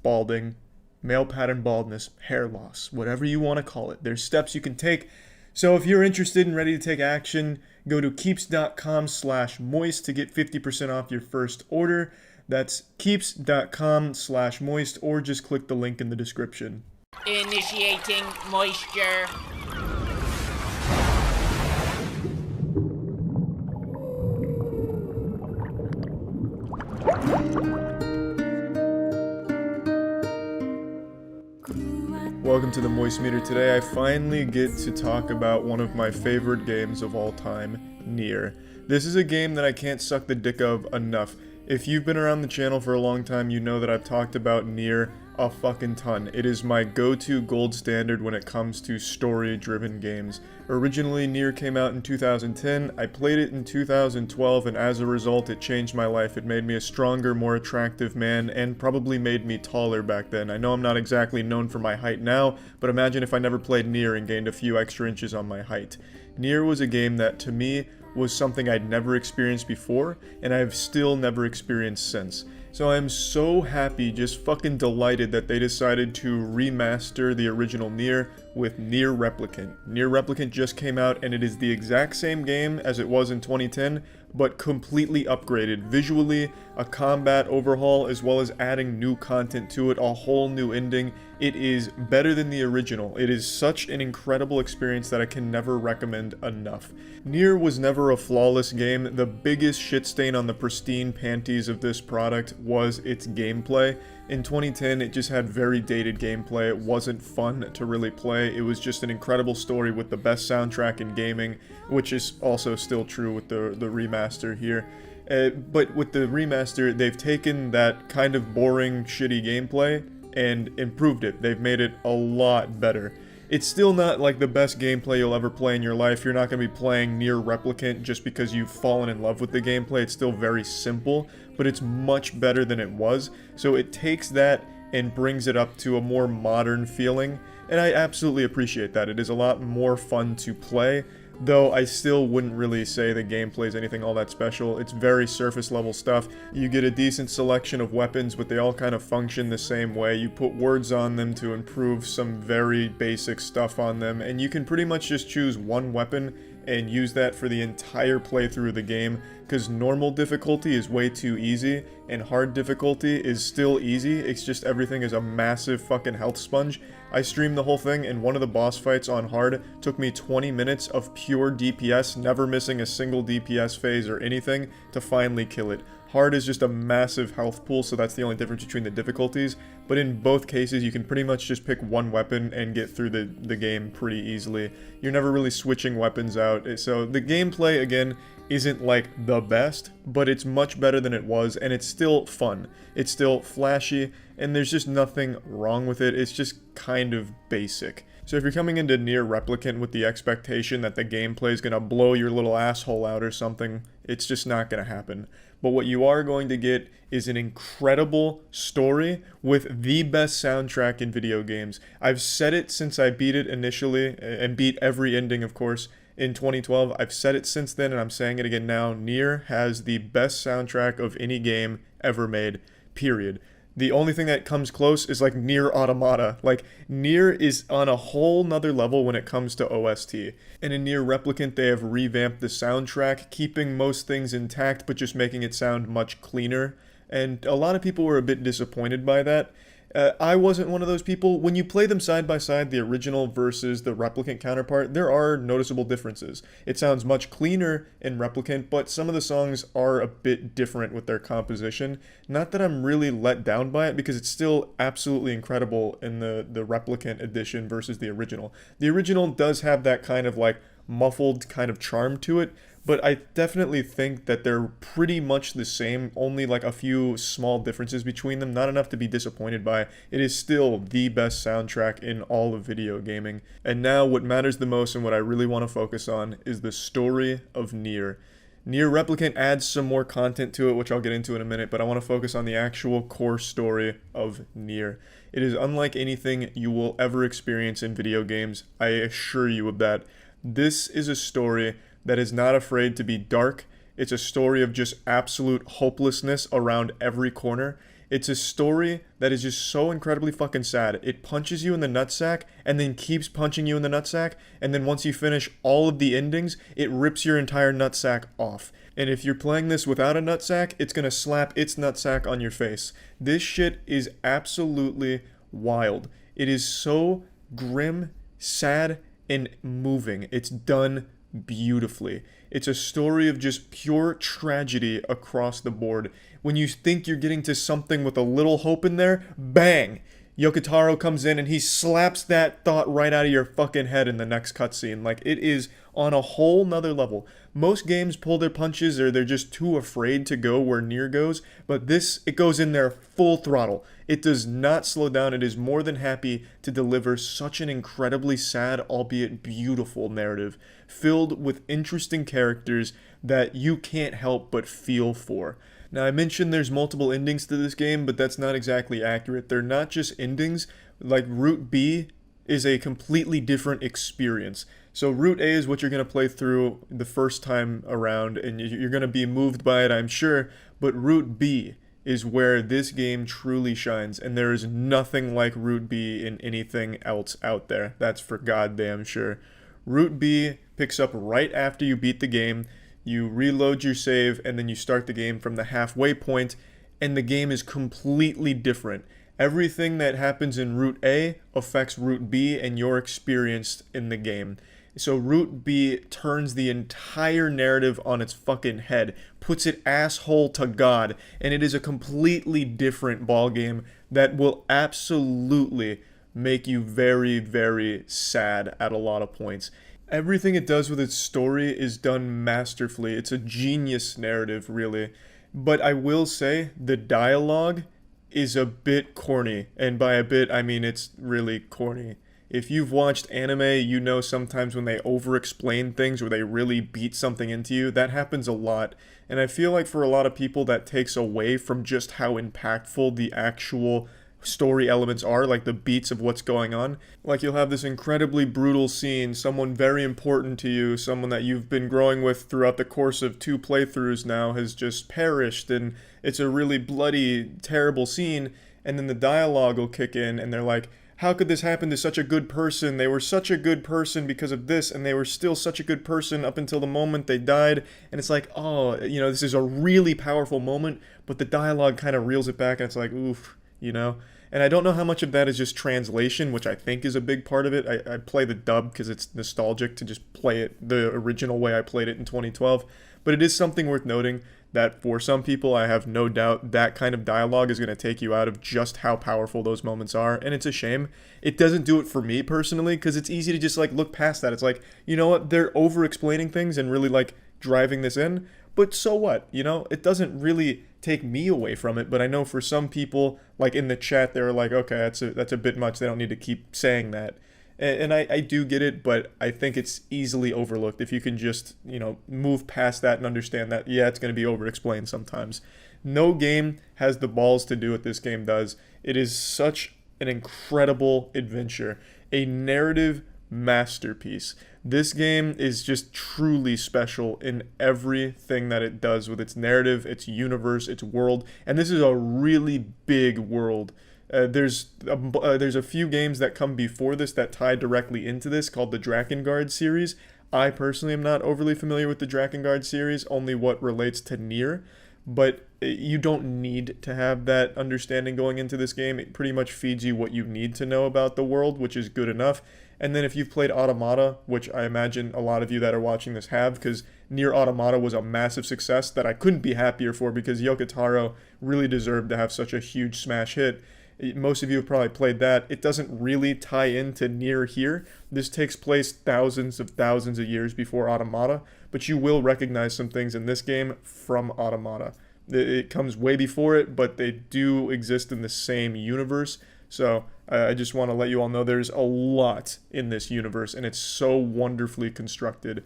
balding, male pattern baldness, hair loss, whatever you want to call it. There's steps you can take. So if you're interested and ready to take action, go to keeps.com/moist to get 50% off your first order. That's keeps.com/moist, or just click the link in the description. Initiating moisture. Welcome to the moistmeter. Today I finally get to talk about one of my favorite games of all time, Nier. This is a game that I can't suck the dick of enough. If you've been around the channel for a long time, you know that I've talked about Nier a fucking ton. It is my go-to gold standard when it comes to story-driven games. Originally, Nier came out in 2010, I played it in 2012, and as a result, it changed my life. It made me a stronger, more attractive man, and probably made me taller back then. I know I'm not exactly known for my height now, but imagine if I never played Nier and gained a few extra inches on my height. Nier was a game that, to me, was something I'd never experienced before, and I've still never experienced since. So I'm so happy, just fucking delighted that they decided to remaster the original Nier with Nier Replicant. Nier Replicant just came out, and it is the exact same game as it was in 2010, but completely upgraded. Visually, a combat overhaul, as well as adding new content to it, a whole new ending. It is better than the original. It is such an incredible experience that I can never recommend enough. Nier was never a flawless game. The biggest shit stain on the pristine panties of this product was its gameplay. In 2010, it just had very dated gameplay. It wasn't fun to really play. It was just an incredible story with the best soundtrack in gaming, which is also still true with the remaster here. But with the remaster, they've taken that kind of boring, shitty gameplay and improved it. They've made it a lot better. It's still not like the best gameplay you'll ever play in your life. You're not going to be playing Nier Replicant just because you've fallen in love with the gameplay. It's still very simple, but it's much better than it was. So it takes that and brings it up to a more modern feeling, and I absolutely appreciate that. It is a lot more fun to play, though I still wouldn't really say the gameplay is anything all that special. It's very surface level stuff. You get a decent selection of weapons, but they all kind of function the same way. You put words on them to improve some very basic stuff on them, and you can pretty much just choose one weapon and use that for the entire playthrough of the game, because normal difficulty is way too easy, and hard difficulty is still easy. It's just everything is a massive fucking health sponge. I streamed the whole thing, and one of the boss fights on hard took me 20 minutes of pure DPS, never missing a single DPS phase or anything, to finally kill it. Hard is just a massive health pool, so that's the only difference between the difficulties, but in both cases you can pretty much just pick one weapon and get through the game pretty easily. You're never really switching weapons out, so the gameplay, again, isn't like the best, but it's much better than it was, and it's still fun. It's still flashy, and there's just nothing wrong with it. It's just kind of basic. So if you're coming into Nier Replicant with the expectation that the gameplay is going to blow your little asshole out or something, it's just not going to happen. But what you are going to get is an incredible story with the best soundtrack in video games. I've said it since I beat it initially, and beat every ending, of course, in 2012. I've said it since then, and I'm saying it again now. Nier has the best soundtrack of any game ever made, period. The only thing that comes close is like Nier Automata. Like, Nier is on a whole nother level when it comes to OST. And in Nier Replicant, they have revamped the soundtrack, keeping most things intact, but just making it sound much cleaner. And a lot of people were a bit disappointed by that. I wasn't one of those people. When you play them side by side, the original versus the Replicant counterpart, there are noticeable differences. It sounds much cleaner in Replicant, but some of the songs are a bit different with their composition. Not that I'm really let down by it, because it's still absolutely incredible in the Replicant edition versus the original. The original does have that kind of like muffled kind of charm to it, but I definitely think that they're pretty much the same, only like a few small differences between them, not enough to be disappointed by. It is still the best soundtrack in all of video gaming. And now what matters the most and what I really want to focus on is the story of Nier. Nier Replicant adds some more content to it, which I'll get into in a minute, but I want to focus on the actual core story of Nier. It is unlike anything you will ever experience in video games, I assure you of that. This is a story that is not afraid to be dark. It's a story of just absolute hopelessness around every corner. It's a story that is just so incredibly fucking sad. It punches you in the nutsack and then keeps punching you in the nutsack, and then once you finish all of the endings, it rips your entire nutsack off. And if you're playing this without a nutsack, it's gonna slap its nutsack on your face. This shit is absolutely wild. It is so grim, sad, and moving. It's done beautifully. It's a story of just pure tragedy across the board. When you think you're getting to something with a little hope in there, bang! Yokotaro comes in and he slaps that thought right out of your fucking head in the next cutscene. Like, it is on a whole nother level. Most games pull their punches or they're just too afraid to go where Nier goes, but this, it goes in there full throttle. It does not slow down. It is more than happy to deliver such an incredibly sad, albeit beautiful narrative, filled with interesting characters that you can't help but feel for. Now, I mentioned there's multiple endings to this game, but that's not exactly accurate. They're not just endings. Like, Route B is a completely different experience. So Route A is what you're going to play through the first time around, and you're going to be moved by it, I'm sure, but Route B is where this game truly shines, and there is nothing like Route B in anything else out there. That's for goddamn sure. Route B picks up right after you beat the game. You reload your save, and then you start the game from the halfway point, and the game is completely different. Everything that happens in Route A affects Route B and your experience in the game. So Route B turns the entire narrative on its fucking head, puts it asshole to God, and it is a completely different ballgame that will absolutely make you very, very sad at a lot of points. Everything it does with its story is done masterfully. It's a genius narrative, really. But I will say, the dialogue is a bit corny, and by a bit, I mean it's really corny. If you've watched anime, you know sometimes when they over-explain things or they really beat something into you, that happens a lot. And I feel like for a lot of people that takes away from just how impactful the actual story elements are, like the beats of what's going on. Like, you'll have this incredibly brutal scene, someone very important to you, someone that you've been growing with throughout the course of 2 playthroughs now has just perished, and it's a really bloody, terrible scene, and then the dialogue will kick in, and they're like, how could this happen to such a good person? They were such a good person because of this, and they were still such a good person up until the moment they died. And it's like, oh, you know, this is a really powerful moment, but the dialogue kind of reels it back, and it's like, oof, you know? And I don't know how much of that is just translation, which I think is a big part of it. I play the dub because it's nostalgic to just play it the original way I played it in 2012. But it is something worth noting that for some people, I have no doubt that kind of dialogue is going to take you out of just how powerful those moments are, and it's a shame. It doesn't do it for me personally, because it's easy to just like look past that. It's like, you know what, they're over-explaining things and really like driving this in, but so what, you know? It doesn't really take me away from it, but I know for some people, like in the chat, they're like, okay, that's a bit much, they don't need to keep saying that. And I do get it, but I think it's easily overlooked if you can just, you know, move past that and understand that, yeah, it's going to be over-explained sometimes. No game has the balls to do what this game does. It is such an incredible adventure, a narrative masterpiece. This game is just truly special in everything that it does with its narrative, its universe, its world, and this is a really big world. There's a few games that come before this that tie directly into this called the Drakengard series. I personally am not overly familiar with the Drakengard series, only what relates to Nier, but you don't need to have that understanding going into this game. It pretty much feeds you what you need to know about the world, which is good enough. And then if you've played Automata, which I imagine a lot of you that are watching this have, because Nier Automata was a massive success that I couldn't be happier for, because Yokotaro really deserved to have such a huge smash hit. Most of you have probably played that. It doesn't really tie into Nier here. This takes place thousands of years before Automata, but you will recognize some things in this game from Automata. It comes way before it, but they do exist in the same universe. So I just want to let you all know there's a lot in this universe, and it's so wonderfully constructed.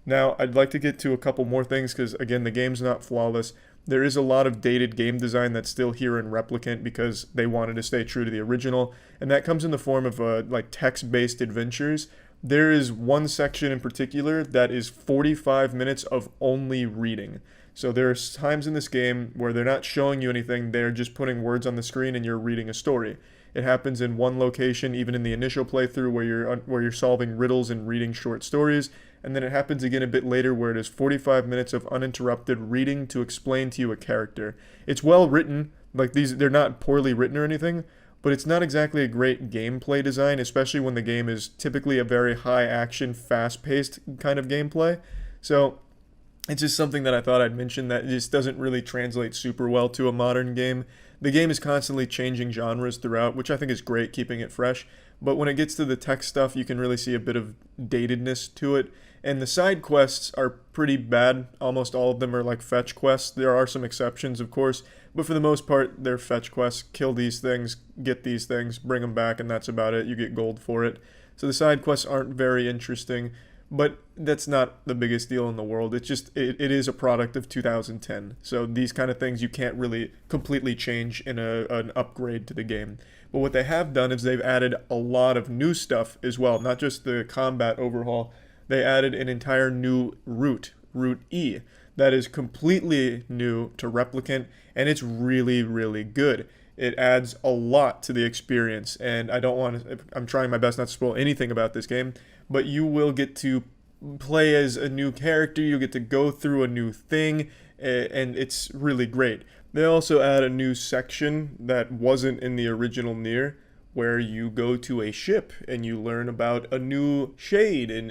Now, I'd like to get to a couple more things because, again, the game's not flawless. There is a lot of dated game design that's still here in Replicant because they wanted to stay true to the original, and that comes in the form of like text-based adventures. There is one section in particular that is 45 minutes of only reading. So there's times in this game where they're not showing you anything, they're just putting words on the screen and you're reading a story. It happens in one location, even in the initial playthrough, where you're solving riddles and reading short stories, and then it happens again a bit later where it is 45 minutes of uninterrupted reading to explain to you a character. It's well written, like they're not poorly written or anything, but it's not exactly a great gameplay design, especially when the game is typically a very high action, fast-paced kind of gameplay. So it's just something that I thought I'd mention that just doesn't really translate super well to a modern game. The game is constantly changing genres throughout, which I think is great, keeping it fresh. But when it gets to the tech stuff, you can really see a bit of datedness to it. And the side quests are pretty bad. Almost all of them are like fetch quests. There are some exceptions, of course. But for the most part, they're fetch quests. Kill these things, get these things, bring them back, and that's about it. You get gold for it. So the side quests aren't very interesting. But that's not the biggest deal in the world. It's just, it is a product of 2010. So these kind of things you can't really completely change in an upgrade to the game. But what they have done is they've added a lot of new stuff as well. Not just the combat overhaul. They added an entire new route, Route E, that is completely new to Replicant, and it's really, really good. It adds a lot to the experience, and I'm trying my best not to spoil anything about this game, but you will get to play as a new character, you'll get to go through a new thing, and it's really great. They also add a new section that wasn't in the original Nier, where you go to a ship and you learn about a new shade, and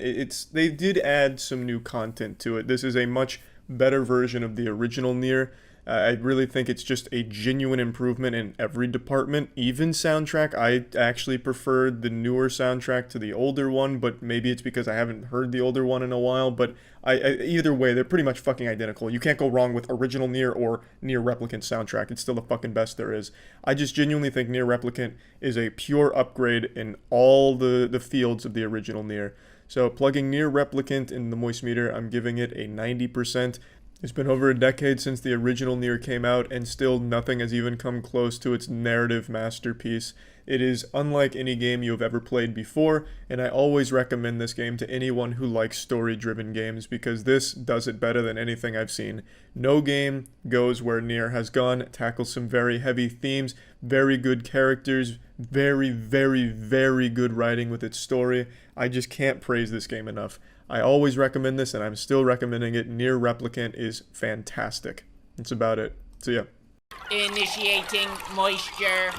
they did add some new content to it. This is a much better version of the original Nier. I really think it's just a genuine improvement in every department, even soundtrack. I actually preferred the newer soundtrack to the older one, but maybe it's because I haven't heard the older one in a while, but either way, they're pretty much fucking identical. You can't go wrong with original Nier or Nier Replicant soundtrack. It's still the fucking best there is. I just genuinely think Nier Replicant is a pure upgrade in all the fields of the original Nier. So plugging Nier Replicant in the moistmeter, I'm giving it a 90%. It's been over a decade since the original Nier came out, and still nothing has even come close to its narrative masterpiece. It is unlike any game you have ever played before, and I always recommend this game to anyone who likes story-driven games, because this does it better than anything I've seen. No game goes where Nier has gone, tackles some very heavy themes, very good characters, very, very, very good writing with its story. I just can't praise this game enough. I always recommend this, and I'm still recommending it. Nier Replicant is fantastic. That's about it. So yeah. Initiating moisture.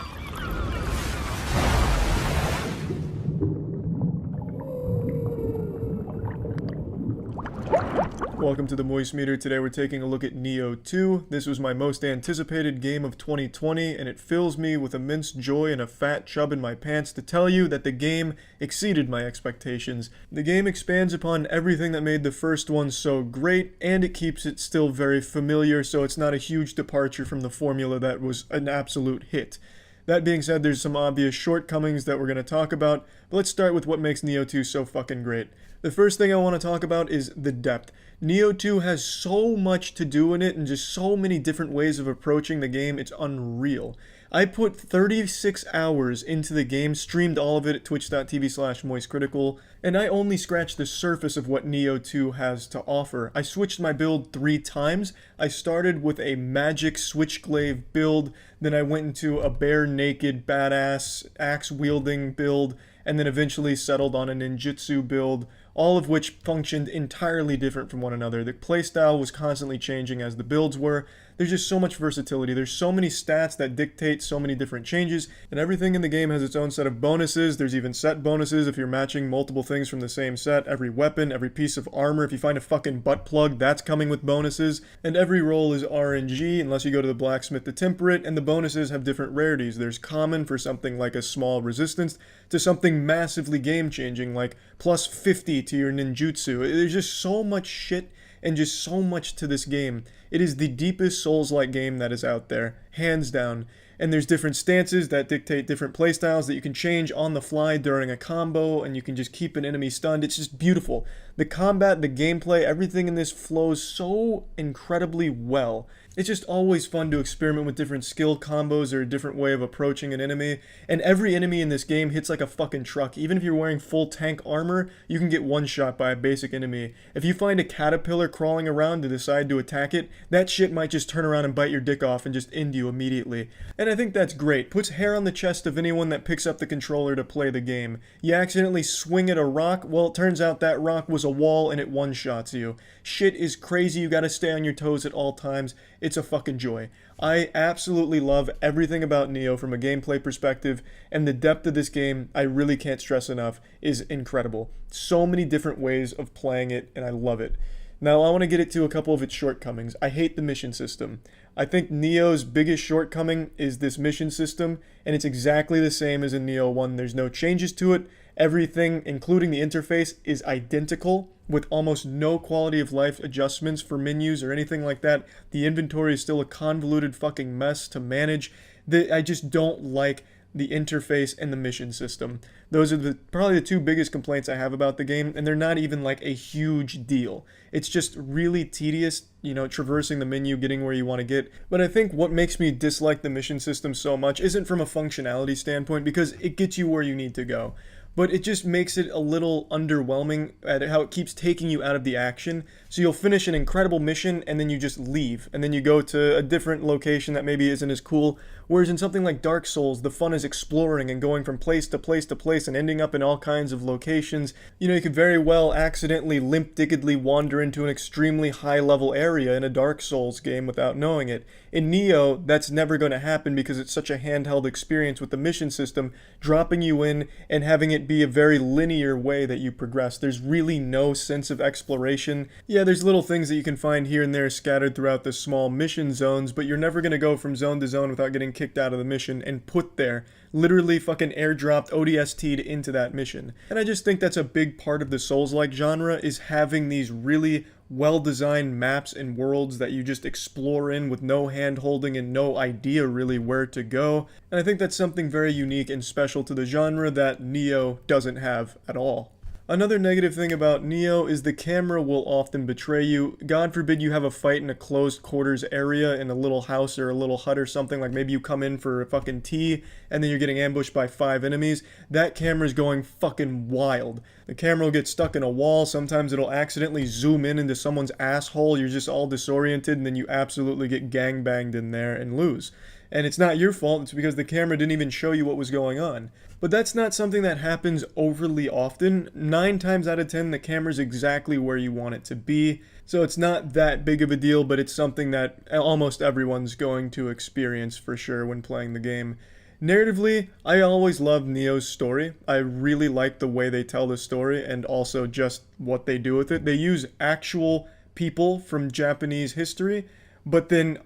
Welcome to the Moist Meter. Today we're taking a look at Nioh 2. This was my most anticipated game of 2020, and it fills me with immense joy and a fat chub in my pants to tell you that the game exceeded my expectations. The game expands upon everything that made the first one so great, and it keeps it still very familiar, so it's not a huge departure from the formula that was an absolute hit. That being said, there's some obvious shortcomings that we're going to talk about, but let's start with what makes Nioh 2 so fucking great. The first thing I want to talk about is the depth. Nioh 2 has so much to do in it and just so many different ways of approaching the game, it's unreal. I put 36 hours into the game, streamed all of it at twitch.tv/moistcritikal, and I only scratched the surface of what Nioh 2 has to offer. I switched my build 3 times. I started with a magic switchglaive build, then I went into a bare naked badass axe wielding build, and then eventually settled on a ninjutsu build, all of which functioned entirely different from one another. The playstyle was constantly changing as the builds were. There's just so much versatility. There's so many stats that dictate so many different changes, and everything in the game has its own set of bonuses. There's even set bonuses if you're matching multiple things from the same set. Every weapon, every piece of armor, if you find a fucking butt plug, that's coming with bonuses. And every roll is RNG unless you go to the blacksmith to temper it, and the bonuses have different rarities. There's common for something like a small resistance to something massively game-changing like plus 50 to your ninjutsu. There's just so much shit and just so much to this game. It is the deepest Souls-like game that is out there, hands down. And there's different stances that dictate different playstyles that you can change on the fly during a combo, and you can just keep an enemy stunned. It's just beautiful. The combat, the gameplay, everything in this flows so incredibly well. It's just always fun to experiment with different skill combos or a different way of approaching an enemy. And every enemy in this game hits like a fucking truck. Even if you're wearing full tank armor, you can get one shot by a basic enemy. If you find a caterpillar crawling around to decide to attack it, that shit might just turn around and bite your dick off and just end you immediately. And I think that's great. Puts hair on the chest of anyone that picks up the controller to play the game. You accidentally swing at a rock, well, it turns out that rock was a wall and it one-shots you. Shit is crazy, you gotta stay on your toes at all times. It's a fucking joy. I absolutely love everything about Nioh from a gameplay perspective, and the depth of this game, I really can't stress enough, is incredible. So many different ways of playing it, and I love it. Now, I want to get into a couple of its shortcomings. I hate the mission system. I think Nioh's biggest shortcoming is this mission system, and it's exactly the same as in Nioh 1. There's no changes to it. Everything, including the interface, is identical, with almost no quality of life adjustments for menus or anything like that. The inventory is still a convoluted fucking mess to manage. I just don't like the interface and the mission system. Those are probably the two biggest complaints I have about the game, and they're not even like a huge deal. It's just really tedious, traversing the menu, getting where you want to get. But I think what makes me dislike the mission system so much isn't from a functionality standpoint, because it gets you where you need to go. But it just makes it a little underwhelming at how it keeps taking you out of the action. So you'll finish an incredible mission and then you just leave. And then you go to a different location that maybe isn't as cool. Whereas in something like Dark Souls, the fun is exploring and going from place to place to place and ending up in all kinds of locations. You could very well accidentally limp-diggedly wander into an extremely high-level area in a Dark Souls game without knowing it. In Nioh, that's never going to happen because it's such a handheld experience with the mission system, dropping you in and having it be a very linear way that you progress. There's really no sense of exploration. Yeah, there's little things that you can find here and there scattered throughout the small mission zones, but you're never going to go from zone to zone without getting kicked out of the mission and put there. Literally fucking airdropped, ODST'd into that mission. And I just think that's a big part of the Souls-like genre, is having these really well-designed maps and worlds that you just explore in with no hand-holding and no idea really where to go. And I think that's something very unique and special to the genre that Nioh doesn't have at all. Another negative thing about Nioh is the camera will often betray you. God forbid you have a fight in a closed quarters area in a little house or a little hut or something, like maybe you come in for a fucking tea and then you're getting ambushed by 5 enemies. That camera's going fucking wild. The camera will get stuck in a wall, sometimes it'll accidentally zoom in into someone's asshole, you're just all disoriented, and then you absolutely get gangbanged in there and lose. And it's not your fault, it's because the camera didn't even show you what was going on. But that's not something that happens overly often. 9 times out of 10, the camera's exactly where you want it to be. So it's not that big of a deal, but it's something that almost everyone's going to experience for sure when playing the game. Narratively, I always loved Nioh's story. I really like the way they tell the story and also just what they do with it. They use actual people from Japanese history, but then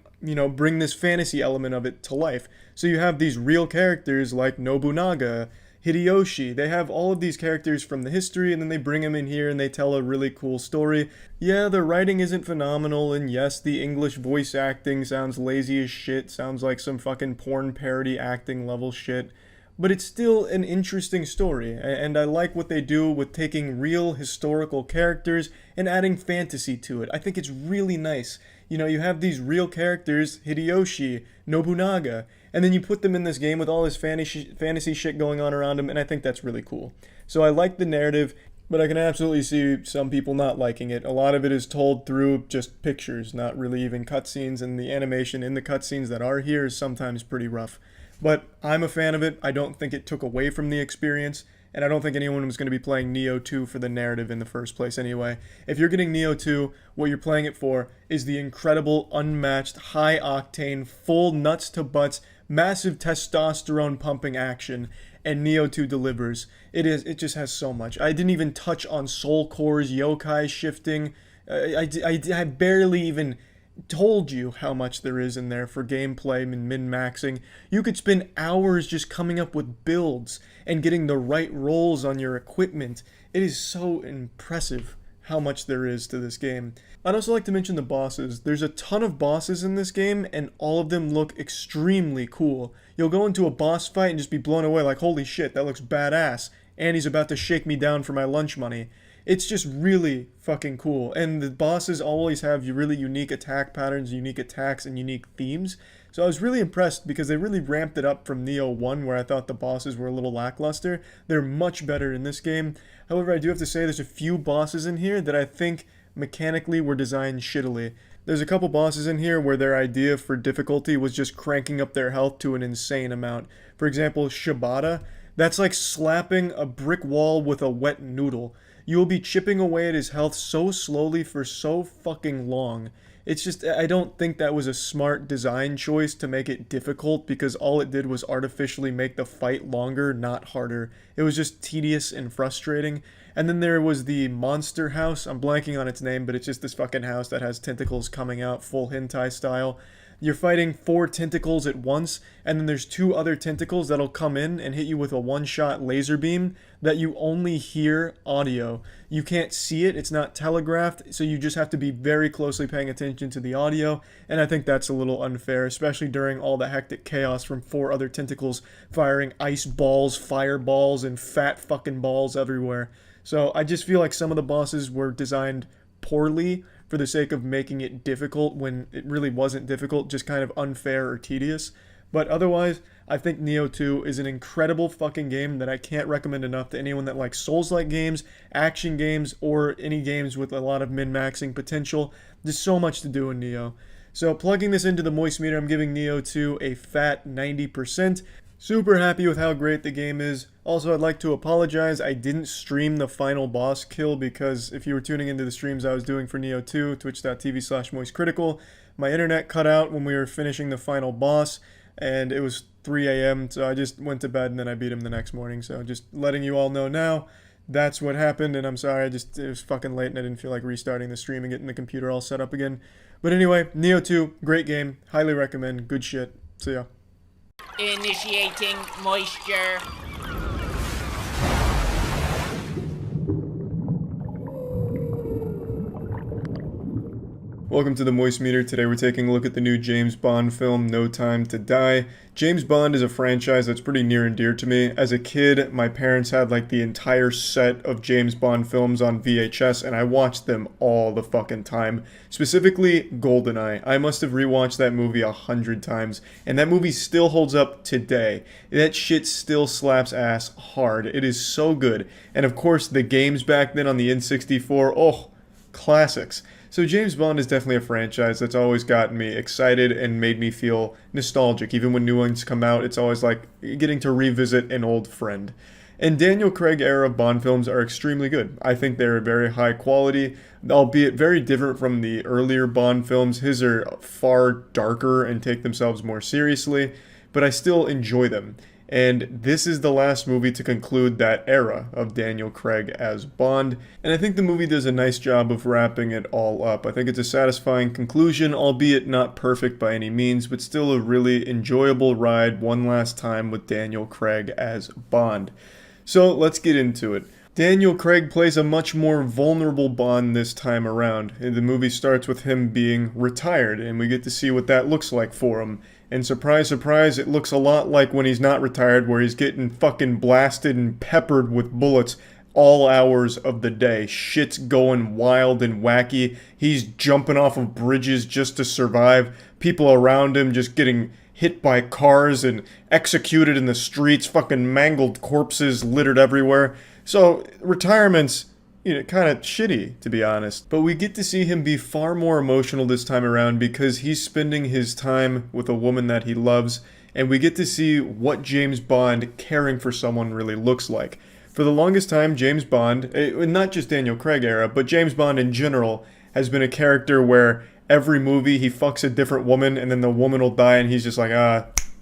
bring this fantasy element of it to life. So you have these real characters like Nobunaga, Hideyoshi. They have all of these characters from the history, and then they bring them in here and they tell a really cool story. Yeah, the writing isn't phenomenal, and yes, the English voice acting sounds lazy as shit, sounds like some fucking porn parody acting level shit. But it's still an interesting story, and I like what they do with taking real historical characters and adding fantasy to it. I think it's really nice. You have these real characters, Hideyoshi, Nobunaga, and then you put them in this game with all this fantasy shit going on around them, and I think that's really cool. So I like the narrative, but I can absolutely see some people not liking it. A lot of it is told through just pictures, not really even cutscenes, and the animation in the cutscenes that are here is sometimes pretty rough. But I'm a fan of it. I don't think it took away from the experience, and I don't think anyone was going to be playing Nioh 2 for the narrative in the first place anyway. If you're getting Nioh 2, what you're playing it for is the incredible, unmatched, high-octane, full nuts-to-butts, massive testosterone-pumping action, and Nioh 2 delivers. It just has so much. I didn't even touch on soul cores, yokai shifting. I barely even told you how much there is in there for gameplay and min-maxing. You could spend hours just coming up with builds and getting the right rolls on your equipment. It is so impressive how much there is to this game. I'd also like to mention the bosses. There's a ton of bosses in this game, and all of them look extremely cool. You'll go into a boss fight and just be blown away like, holy shit, that looks badass. And he's about to shake me down for my lunch money. It's just really fucking cool. And the bosses always have really unique attack patterns, unique attacks, and unique themes. So I was really impressed because they really ramped it up from Neo 1, where I thought the bosses were a little lackluster. They're much better in this game. However, I do have to say there's a few bosses in here that I think mechanically were designed shittily. There's a couple bosses in here where their idea for difficulty was just cranking up their health to an insane amount. For example, Shibata, that's like slapping a brick wall with a wet noodle. You will be chipping away at his health so slowly for so fucking long. It's just, I don't think that was a smart design choice to make it difficult, because all it did was artificially make the fight longer, not harder. It was just tedious and frustrating. And then there was the monster house. I'm blanking on its name, but it's just this fucking house that has tentacles coming out, full hentai style. You're fighting 4 tentacles at once, and then there's 2 other tentacles that'll come in and hit you with a one-shot laser beam that you only hear audio. You can't see it, it's not telegraphed, so you just have to be very closely paying attention to the audio, and I think that's a little unfair, especially during all the hectic chaos from 4 other tentacles firing ice balls, fireballs, and fat fucking balls everywhere. So I just feel like some of the bosses were designed poorly for the sake of making it difficult when it really wasn't difficult, just kind of unfair or tedious. But otherwise, I think Neo 2 is an incredible fucking game that I can't recommend enough to anyone that likes Souls-like games, action games, or any games with a lot of min-maxing potential. There's so much to do in Neo. So plugging this into the moist meter, I'm giving Neo 2 a fat 90%. Super happy with how great the game is. Also, I'd like to apologize, I didn't stream the final boss kill because if you were tuning into the streams I was doing for Neo 2, twitch.tv/moistcritikal, my internet cut out when we were finishing the final boss, and it was 3 a.m., so I just went to bed and then I beat him the next morning. So just letting you all know now, that's what happened, and I'm sorry, it was fucking late and I didn't feel like restarting the stream and getting the computer all set up again. But anyway, Neo 2, great game, highly recommend, good shit. See ya. Initiating moisture. Welcome to the Moist Meter. Today we're taking a look at the new James Bond film, No Time to Die. James Bond is a franchise that's pretty near and dear to me. As a kid, my parents had like the entire set of James Bond films on VHS, and I watched them all the fucking time. Specifically, GoldenEye. I must have rewatched that movie 100 times, and that movie still holds up today. That shit still slaps ass hard. It is so good. And of course, the games back then on the N64, oh, classics. So James Bond is definitely a franchise that's always gotten me excited and made me feel nostalgic. Even when new ones come out, it's always like getting to revisit an old friend. And Daniel Craig era Bond films are extremely good. I think they're very high quality, albeit very different from the earlier Bond films. His are far darker and take themselves more seriously, but I still enjoy them. And this is the last movie to conclude that era of Daniel Craig as Bond, and I think the movie does a nice job of wrapping it all up. I think it's a satisfying conclusion, albeit not perfect by any means, but still a really enjoyable ride one last time with Daniel Craig as Bond. So let's get into it. Daniel Craig plays a much more vulnerable Bond this time around. The movie starts with him being retired, and we get to see what that looks like for him. And surprise, surprise, it looks a lot like when he's not retired, where he's getting fucking blasted and peppered with bullets all hours of the day. Shit's going wild and wacky. He's jumping off of bridges just to survive. People around him just getting hit by cars and executed in the streets. Fucking mangled corpses littered everywhere. So, retirement's, kind of shitty, to be honest. But we get to see him be far more emotional this time around because he's spending his time with a woman that he loves, and we get to see what James Bond caring for someone really looks like. For the longest time, James Bond, not just Daniel Craig era, but James Bond in general, has been a character where every movie he fucks a different woman, and then the woman will die, and he's just like,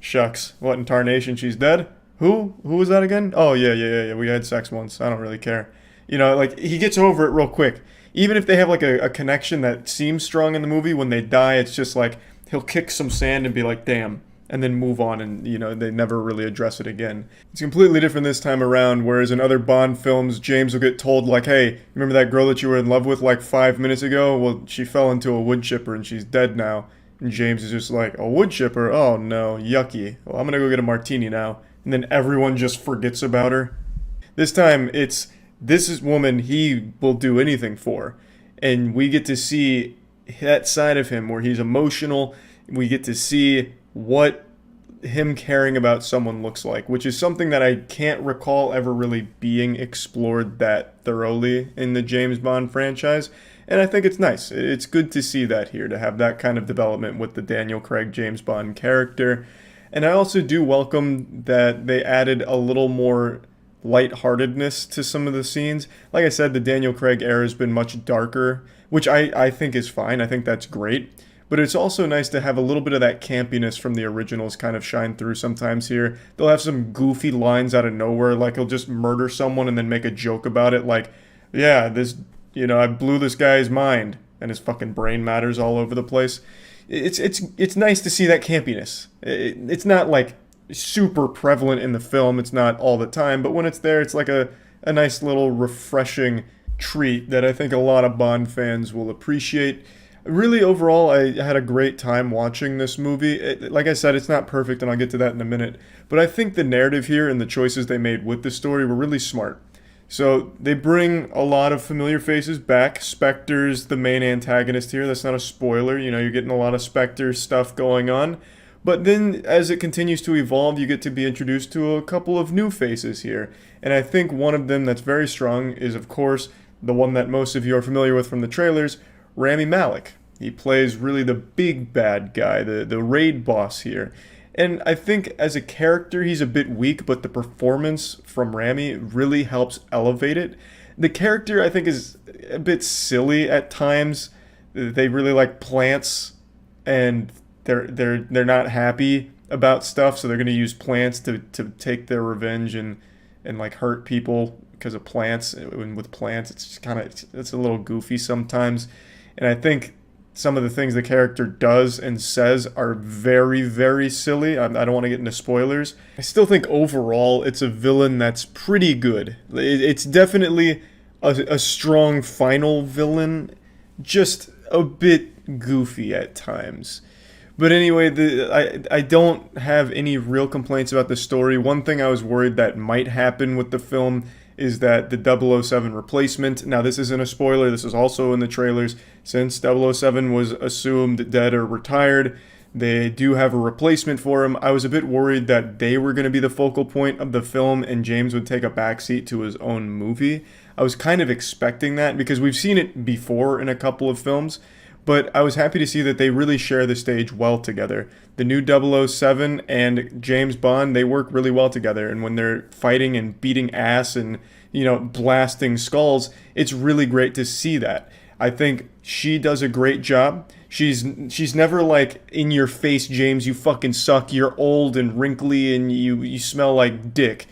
shucks, what in tarnation, she's dead? Who was that again? Oh, yeah, we had sex once, I don't really care. He gets over it real quick. Even if they have, a connection that seems strong in the movie, when they die, it's just like, he'll kick some sand and be like, damn, and then move on, and they never really address it again. It's completely different this time around, whereas in other Bond films, James will get told like, hey, remember that girl that you were in love with like 5 minutes ago? Well, she fell into a wood chipper and she's dead now. And James is just like, a wood chipper? Oh no, yucky. Well, I'm gonna go get a martini now. And then everyone just forgets about her. This time, this is woman he will do anything for. And we get to see that side of him where he's emotional. We get to see what him caring about someone looks like, which is something that I can't recall ever really being explored that thoroughly in the James Bond franchise. And I think it's nice. It's good to see that here, to have that kind of development with the Daniel Craig James Bond character. And I also do welcome that they added a little more lightheartedness to some of the scenes. Like I said, the Daniel Craig era has been much darker, which I think is fine. I think that's great. But it's also nice to have a little bit of that campiness from the originals kind of shine through sometimes here. They'll have some goofy lines out of nowhere, like he'll just murder someone and then make a joke about it, like, yeah, I blew this guy's mind, and his fucking brain matters all over the place. It's nice to see that campiness. It's not like super prevalent in the film, it's not all the time, but when it's there, it's like a nice little refreshing treat that I think a lot of Bond fans will appreciate. Really, overall, I had a great time watching this movie. Like I said, it's not perfect, and I'll get to that in a minute. But I think the narrative here and the choices they made with the story were really smart. So they bring a lot of familiar faces back. Spectre's the main antagonist here. That's not a spoiler. You're getting a lot of Spectre stuff going on. But then, as it continues to evolve, you get to be introduced to a couple of new faces here. And I think one of them that's very strong is, of course, the one that most of you are familiar with from the trailers, Rami Malek. He plays really the big bad guy, the raid boss here. And I think as a character, he's a bit weak, but the performance from Rami really helps elevate it. The character, I think, is a bit silly at times. They really like plants, and they're not happy about stuff, so they're going to use plants to take their revenge and like hurt people because of plants. And with plants, it's just it's a little goofy sometimes. And I think some of the things the character does and says are very, very silly. I don't want to get into spoilers. I still think overall it's a villain that's pretty good. It's definitely a strong final villain, just a bit goofy at times. But anyway, I don't have any real complaints about the story. One thing I was worried that might happen with the film is that the 007 replacement, now this isn't a spoiler, this is also in the trailers, since 007 was assumed dead or retired, they do have a replacement for him. I was a bit worried that they were going to be the focal point of the film and James would take a backseat to his own movie. I was kind of expecting that because we've seen it before in a couple of films, but I was happy to see that they really share the stage well together. The new 007 and James Bond, they work really well together, and when they're fighting and beating ass and, blasting skulls, it's really great to see that. I think she does a great job. She's never like, in your face, James, you fucking suck, you're old and wrinkly and you smell like dick.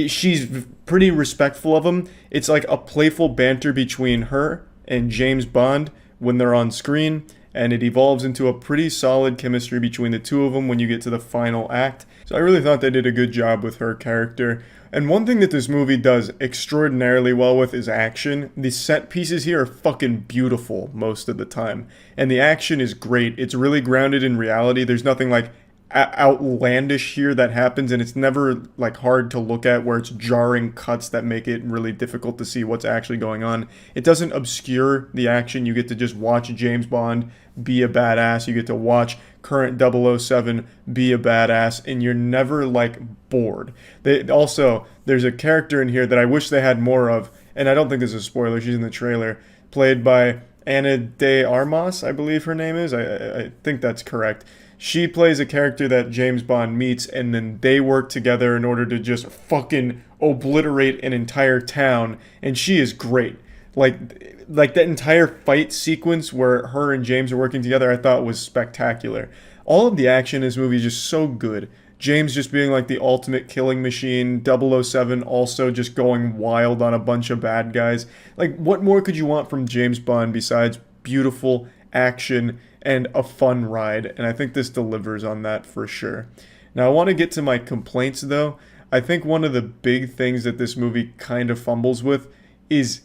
She's pretty respectful of him. It's like a playful banter between her and James Bond when they're on screen, and it evolves into a pretty solid chemistry between the two of them when you get to the final act. So I really thought they did a good job with her character. And one thing that this movie does extraordinarily well with is action. The set pieces here are fucking beautiful most of the time, and the action is great. It's really grounded in reality. There's nothing like outlandish here that happens, and it's never like hard to look at where it's jarring cuts that make it really difficult to see what's actually going on. It doesn't obscure the action. You get to just watch James Bond be a badass. You get to watch current 007 be a badass, and you're never like bored. There's a character in here that I wish they had more of, and I don't think this is a spoiler, she's in the trailer, played by Ana de Armas, I believe her name is. I think that's correct. She plays a character that James Bond meets, and then they work together in order to just fucking obliterate an entire town, and she is great. Like that entire fight sequence where her and James are working together, I thought was spectacular. All of the action in this movie is just so good. James just being like the ultimate killing machine, 007 also just going wild on a bunch of bad guys. Like, what more could you want from James Bond besides beautiful action, and a fun ride, and I think this delivers on that for sure. Now, I want to get to my complaints, though. I think one of the big things that this movie kind of fumbles with is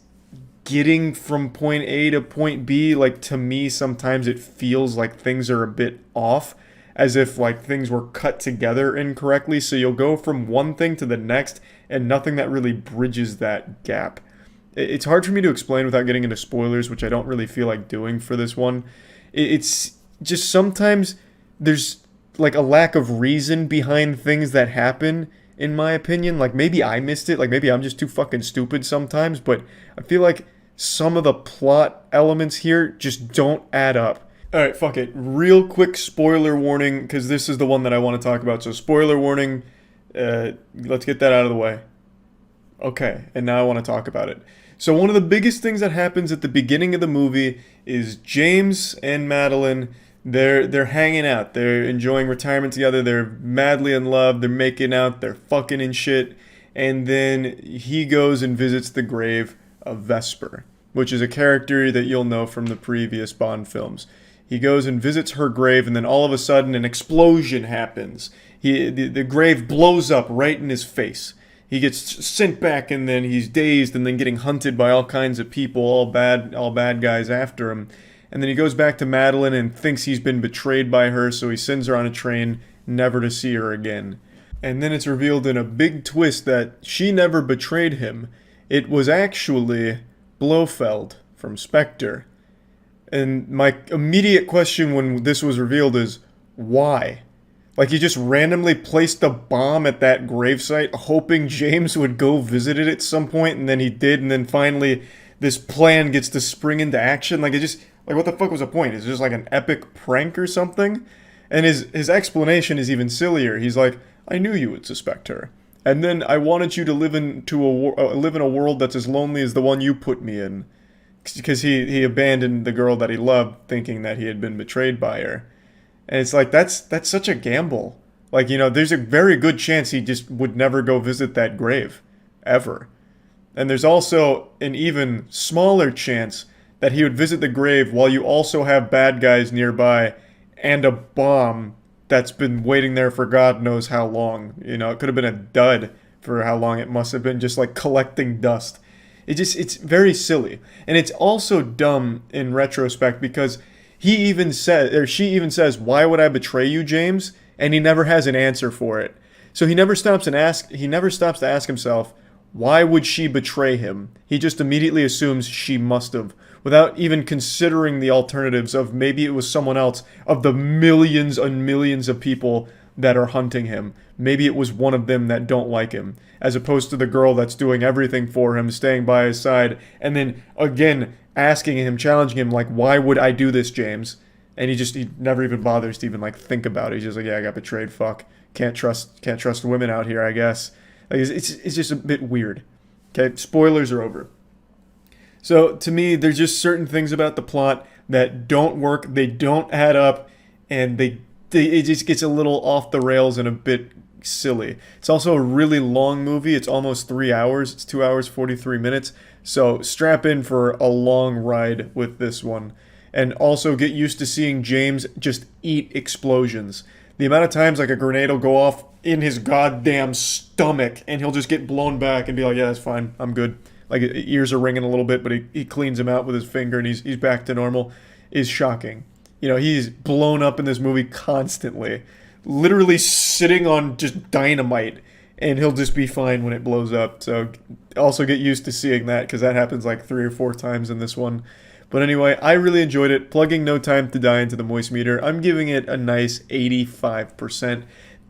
getting from point A to point B. Like, to me, sometimes it feels like things are a bit off, as if like things were cut together incorrectly. So you'll go from one thing to the next and nothing that really bridges that gap. It's hard for me to explain without getting into spoilers, which I don't really feel like doing for this one. It's just sometimes there's like a lack of reason behind things that happen, in my opinion. Like, maybe I missed it, like maybe I'm just too fucking stupid sometimes, but I feel like some of the plot elements here just don't add up. Alright, fuck it. Real quick spoiler warning, because this is the one that I want to talk about. So, spoiler warning, let's get that out of the way. Okay, and now I want to talk about it. So, one of the biggest things that happens at the beginning of the movie is James and Madeline, they're hanging out. They're enjoying retirement together. They're madly in love. They're making out. They're fucking and shit. And then he goes and visits the grave of Vesper, which is a character that you'll know from the previous Bond films. He goes and visits her grave, and then all of a sudden an explosion happens. The grave blows up right in his face. He gets sent back, and then he's dazed, and then getting hunted by all kinds of people, all bad guys after him. And then he goes back to Madeline and thinks he's been betrayed by her, so he sends her on a train, never to see her again. And then it's revealed in a big twist that she never betrayed him. It was actually Blofeld from Spectre. And my immediate question when this was revealed is, why? Like, he just randomly placed a bomb at that gravesite, hoping James would go visit it at some point, and then he did, and then finally this plan gets to spring into action. Like, what the fuck was the point? Is it just like an epic prank or something? And his explanation is even sillier. He's like, I knew you would suspect her. And then I wanted you to live in a world that's as lonely as the one you put me in. Because he abandoned the girl that he loved, thinking that he had been betrayed by her. And it's like, that's such a gamble. Like, you know, there's a very good chance he just would never go visit that grave. Ever. And there's also an even smaller chance that he would visit the grave while you also have bad guys nearby and a bomb that's been waiting there for God knows how long. You know, it could have been a dud for how long it must have been, just like collecting dust. It's very silly. And it's also dumb in retrospect because she even says, why would I betray you, James? And he never has an answer for it. So he never stops to ask himself, why would she betray him? He just immediately assumes she must have, without even considering the alternatives of maybe it was someone else, of the millions and millions of people that are hunting him. Maybe it was one of them that don't like him, as opposed to the girl that's doing everything for him, staying by his side, and then again asking him, challenging him, like, why would I do this, James? And he never even bothers to even like think about it. He's just like, yeah, I got betrayed, fuck. Can't trust women out here, I guess. Like, it's just a bit weird. Okay, spoilers are over. So to me, there's just certain things about the plot that don't work, they don't add up, and it just gets a little off the rails and a bit silly. It's also a really long movie. It's almost 3 hours. It's 2 hours, 43 minutes. So strap in for a long ride with this one. And also get used to seeing James just eat explosions. The amount of times like a grenade will go off in his goddamn stomach and he'll just get blown back and be like, yeah, that's fine. I'm good. Like, ears are ringing a little bit, but he cleans them out with his finger and he's back to normal, is shocking. You know, he's blown up in this movie constantly. Literally sitting on just dynamite, and he'll just be fine when it blows up. So also get used to seeing that, because that happens like 3 or 4 times in this one. But anyway, I really enjoyed it. Plugging No Time to Die into the moist meter, I'm giving it a nice 85%.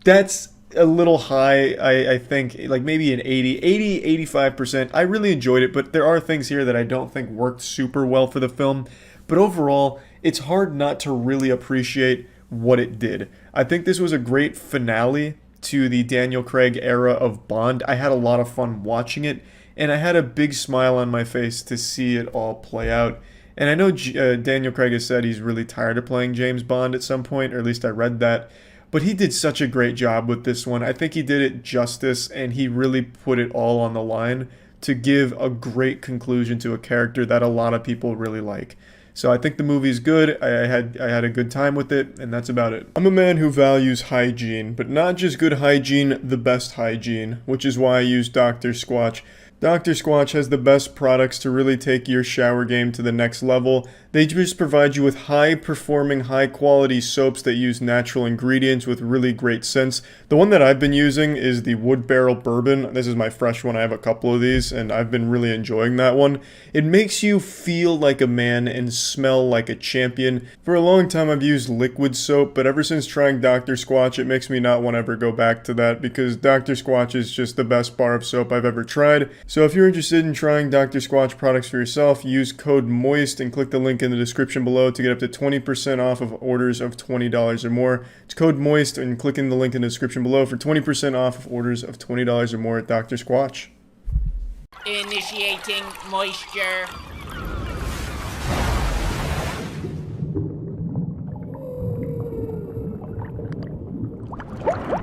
That's a little high, I think, like maybe an 85%. I really enjoyed it, but there are things here that I don't think worked super well for the film. But overall, it's hard not to really appreciate what it did. I think this was a great finale to the Daniel Craig era of Bond. I had a lot of fun watching it, and I had a big smile on my face to see it all play out. And I know Daniel Craig has said he's really tired of playing James Bond at some point, or at least I read that. But he did such a great job with this one. I think he did it justice, and he really put it all on the line to give a great conclusion to a character that a lot of people really like. So I think the movie's good. I had a good time with it, and that's about it. I'm a man who values hygiene, but not just good hygiene, the best hygiene, which is why I use Dr. Squatch. Dr. Squatch has the best products to really take your shower game to the next level. They just provide you with high-performing, high-quality soaps that use natural ingredients with really great scents. The one that I've been using is the Wood Barrel Bourbon. This is my fresh one. I have a couple of these, and I've been really enjoying that one. It makes you feel like a man and smell like a champion. For a long time, I've used liquid soap, but ever since trying Dr. Squatch, it makes me not want to ever go back to that because Dr. Squatch is just the best bar of soap I've ever tried. So if you're interested in trying Dr. Squatch products for yourself, use code MOIST and click the link in the description below to get up to 20% off of orders of $20 or more. It's code MOIST and clicking the link in the description below for 20% off of orders of $20 or more at Dr. Squatch. Initiating moisture.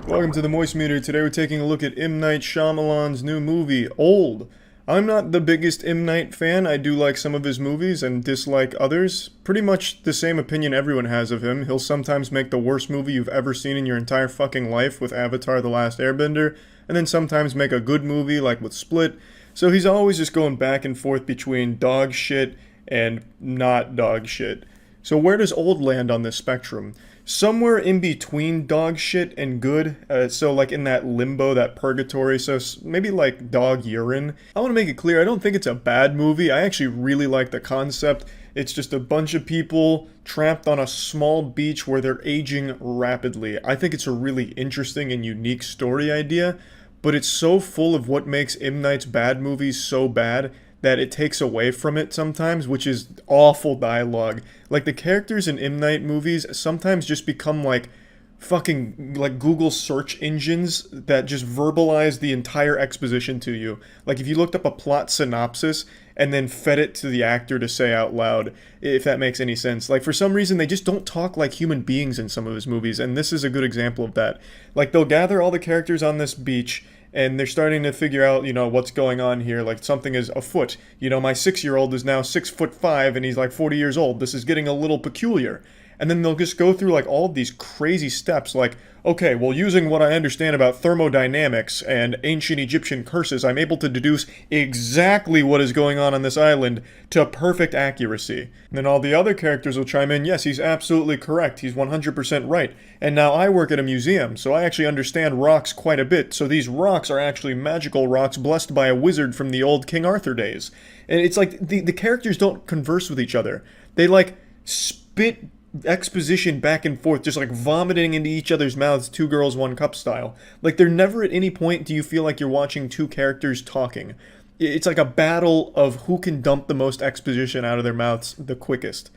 Welcome to the moistmeter. Today we're taking a look at M. Night Shyamalan's new movie, Old. I'm not the biggest M. Night fan. I do like some of his movies and dislike others. Pretty much the same opinion everyone has of him. He'll sometimes make the worst movie you've ever seen in your entire fucking life with Avatar: The Last Airbender, and then sometimes make a good movie like with Split. So he's always just going back and forth between dog shit and not dog shit. So where does Old land on this spectrum? Somewhere in between dog shit and good, so like in that limbo, that purgatory, so maybe like dog urine. I want to make it clear, I don't think it's a bad movie. I actually really like the concept. It's just a bunch of people trapped on a small beach where they're aging rapidly. I think it's a really interesting and unique story idea, but it's so full of what makes M. Night's bad movies so bad that it takes away from it sometimes, which is awful dialogue. Like, the characters in M. Night movies sometimes just become like fucking like Google search engines that just verbalize the entire exposition to you. Like, if you looked up a plot synopsis and then fed it to the actor to say out loud, if that makes any sense. Like, for some reason, they just don't talk like human beings in some of his movies, and this is a good example of that. Like, they'll gather all the characters on this beach, and they're starting to figure out, what's going on here. Like, something is afoot. My 6-year-old is now 6'5", and he's like 40 years old. This is getting a little peculiar. And then they'll just go through like all of these crazy steps, like, okay, well, using what I understand about thermodynamics and ancient Egyptian curses, I'm able to deduce exactly what is going on this island to perfect accuracy. And then all the other characters will chime in, yes, he's absolutely correct, he's 100% right. And now I work at a museum, so I actually understand rocks quite a bit, so these rocks are actually magical rocks blessed by a wizard from the old King Arthur days. And it's like, the characters don't converse with each other. They like spit exposition back and forth, just like vomiting into each other's mouths, 2 girls, 1 cup style. Like, they're never at any point do you feel like you're watching 2 characters talking. It's like a battle of who can dump the most exposition out of their mouths the quickest.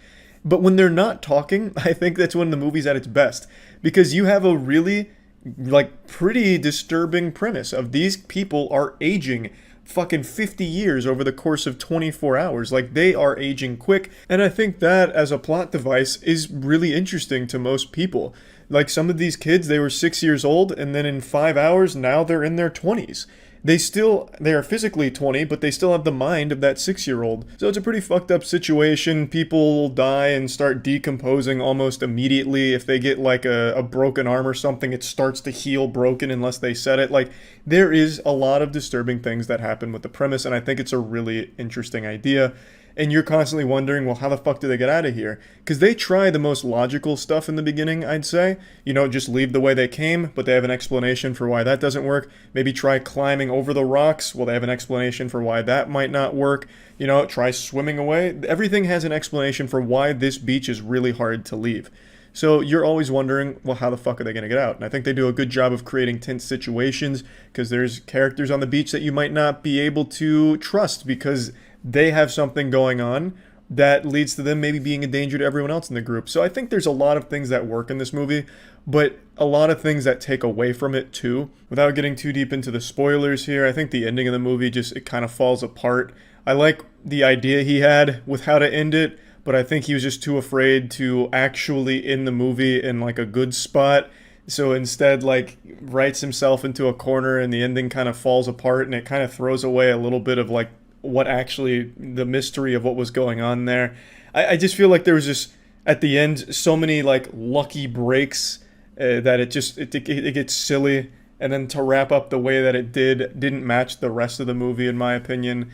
But when they're not talking, I think that's when the movie's at its best, because you have a really like pretty disturbing premise of these people are aging fucking 50 years over the course of 24 hours. Like, they are aging quick, and I think that as a plot device is really interesting to most people. Like, some of these kids, they were 6 years old, and then in 5 hours, now they're in their 20s. They are physically 20, but they still have the mind of that 6-year-old. So it's a pretty fucked up situation. People die and start decomposing almost immediately. If they get like a broken arm or something, it starts to heal broken unless they set it. Like, there is a lot of disturbing things that happen with the premise, and I think it's a really interesting idea. And you're constantly wondering, well, how the fuck do they get out of here? Because they try the most logical stuff in the beginning, I'd say. Just leave the way they came, but they have an explanation for why that doesn't work. Maybe try climbing over the rocks. Well, they have an explanation for why that might not work. Try swimming away. Everything has an explanation for why this beach is really hard to leave. So you're always wondering, well, how the fuck are they going to get out? And I think they do a good job of creating tense situations, because there's characters on the beach that you might not be able to trust because they have something going on that leads to them maybe being a danger to everyone else in the group. So I think there's a lot of things that work in this movie, but a lot of things that take away from it too. Without getting too deep into the spoilers here, I think the ending of the movie it kind of falls apart. I like the idea he had with how to end it, but I think he was just too afraid to actually end the movie in like a good spot. So instead, like, writes himself into a corner, and the ending kind of falls apart, and it kind of throws away a little bit of like what actually the mystery of what was going on there. I just feel like there was just, at the end, so many, like, lucky breaks that it gets silly. And then to wrap up the way that it didn't match the rest of the movie, in my opinion.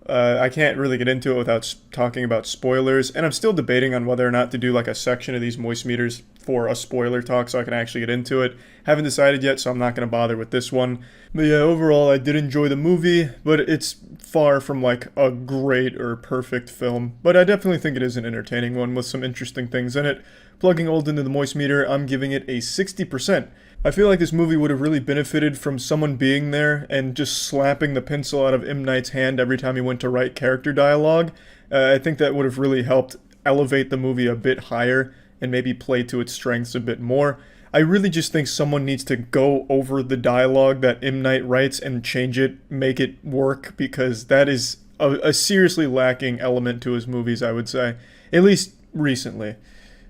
I can't really get into it without talking about spoilers, and I'm still debating on whether or not to do like a section of these moist meters for a spoiler talk so I can actually get into it. Haven't decided yet, so I'm not going to bother with this one. But yeah, overall, I did enjoy the movie, but it's far from like a great or perfect film. But I definitely think it is an entertaining one with some interesting things in it. Plugging old into the moist meter, I'm giving it a 60%. I feel like this movie would have really benefited from someone being there and just slapping the pencil out of M. Night's hand every time he went to write character dialogue. I think that would have really helped elevate the movie a bit higher and maybe play to its strengths a bit more. I really just think someone needs to go over the dialogue that M. Night writes and change it, make it work, because that is a seriously lacking element to his movies, I would say. At least recently.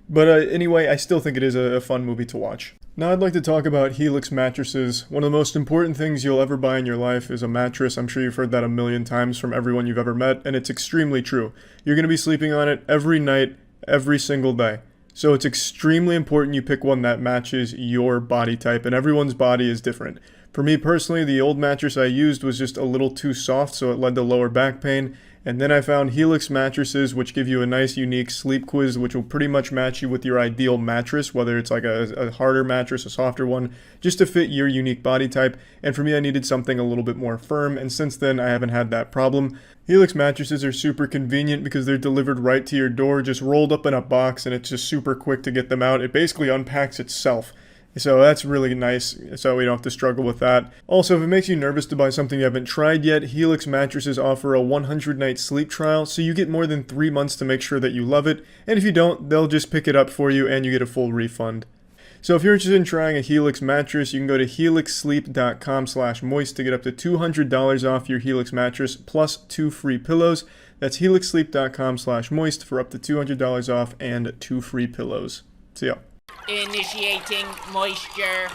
But anyway, I still think it is a fun movie to watch. Now I'd like to talk about Helix mattresses. One of the most important things you'll ever buy in your life is a mattress. I'm sure you've heard that a million times from everyone you've ever met, and it's extremely true. You're going to be sleeping on it every night, every single day. So it's extremely important you pick one that matches your body type, and everyone's body is different. For me personally, the old mattress I used was just a little too soft, so it led to lower back pain. And then I found Helix mattresses, which give you a nice, unique sleep quiz, which will pretty much match you with your ideal mattress, whether it's like a harder mattress, a softer one, just to fit your unique body type. And for me, I needed something a little bit more firm, and since then, I haven't had that problem. Helix mattresses are super convenient because they're delivered right to your door, just rolled up in a box, and it's just super quick to get them out. It basically unpacks itself. So that's really nice, so we don't have to struggle with that. Also, if it makes you nervous to buy something you haven't tried yet, Helix mattresses offer a 100-night sleep trial, so you get more than 3 months to make sure that you love it, and if you don't, they'll just pick it up for you and you get a full refund. So if you're interested in trying a Helix mattress, you can go to helixsleep.com/moist to get up to $200 off your Helix mattress plus 2 free pillows. That's helixsleep.com/moist for up to $200 off and 2 free pillows. See ya. Initiating moisture.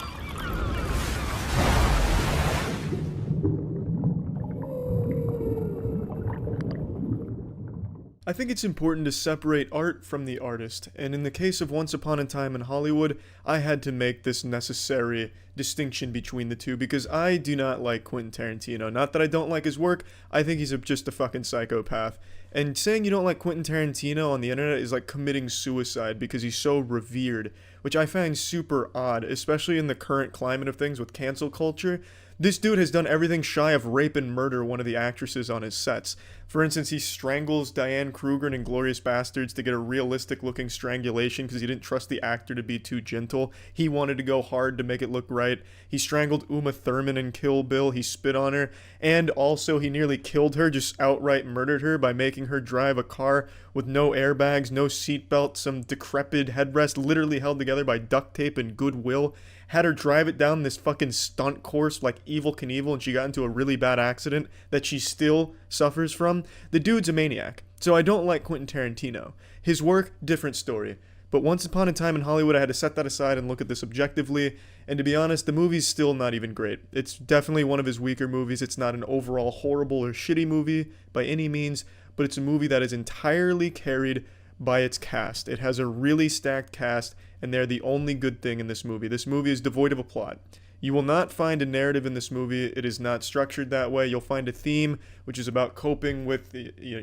I think it's important to separate art from the artist, and in the case of Once Upon a Time in Hollywood, I had to make this necessary distinction between the two because I do not like Quentin Tarantino. Not that I don't like his work, I think he's just a fucking psychopath. And saying you don't like Quentin Tarantino on the internet is like committing suicide because he's so revered, which I find super odd, especially in the current climate of things with cancel culture. This dude has done everything shy of rape and murder one of the actresses on his sets. For instance, he strangles Diane Kruger in Inglourious Bastards to get a realistic-looking strangulation because he didn't trust the actor to be too gentle. He wanted to go hard to make it look right. He strangled Uma Thurman in Kill Bill. He spit on her. And also, he nearly killed her, just outright murdered her by making her drive a car with no airbags, no seatbelt, some decrepit headrest literally held together by duct tape and goodwill. Had her drive it down this fucking stunt course like Evel Knievel, and she got into a really bad accident that she still suffers from. The dude's a maniac. So I don't like Quentin Tarantino. His work, different story. But Once Upon a Time in Hollywood, I had to set that aside and look at this objectively. And to be honest, the movie's still not even great. It's definitely one of his weaker movies. It's not an overall horrible or shitty movie by any means, but it's a movie that is entirely carried by its cast. It has a really stacked cast, and they're the only good thing in this movie. This movie is devoid of a plot. You will not find a narrative in this movie. It is not structured that way. You'll find a theme, which is about coping with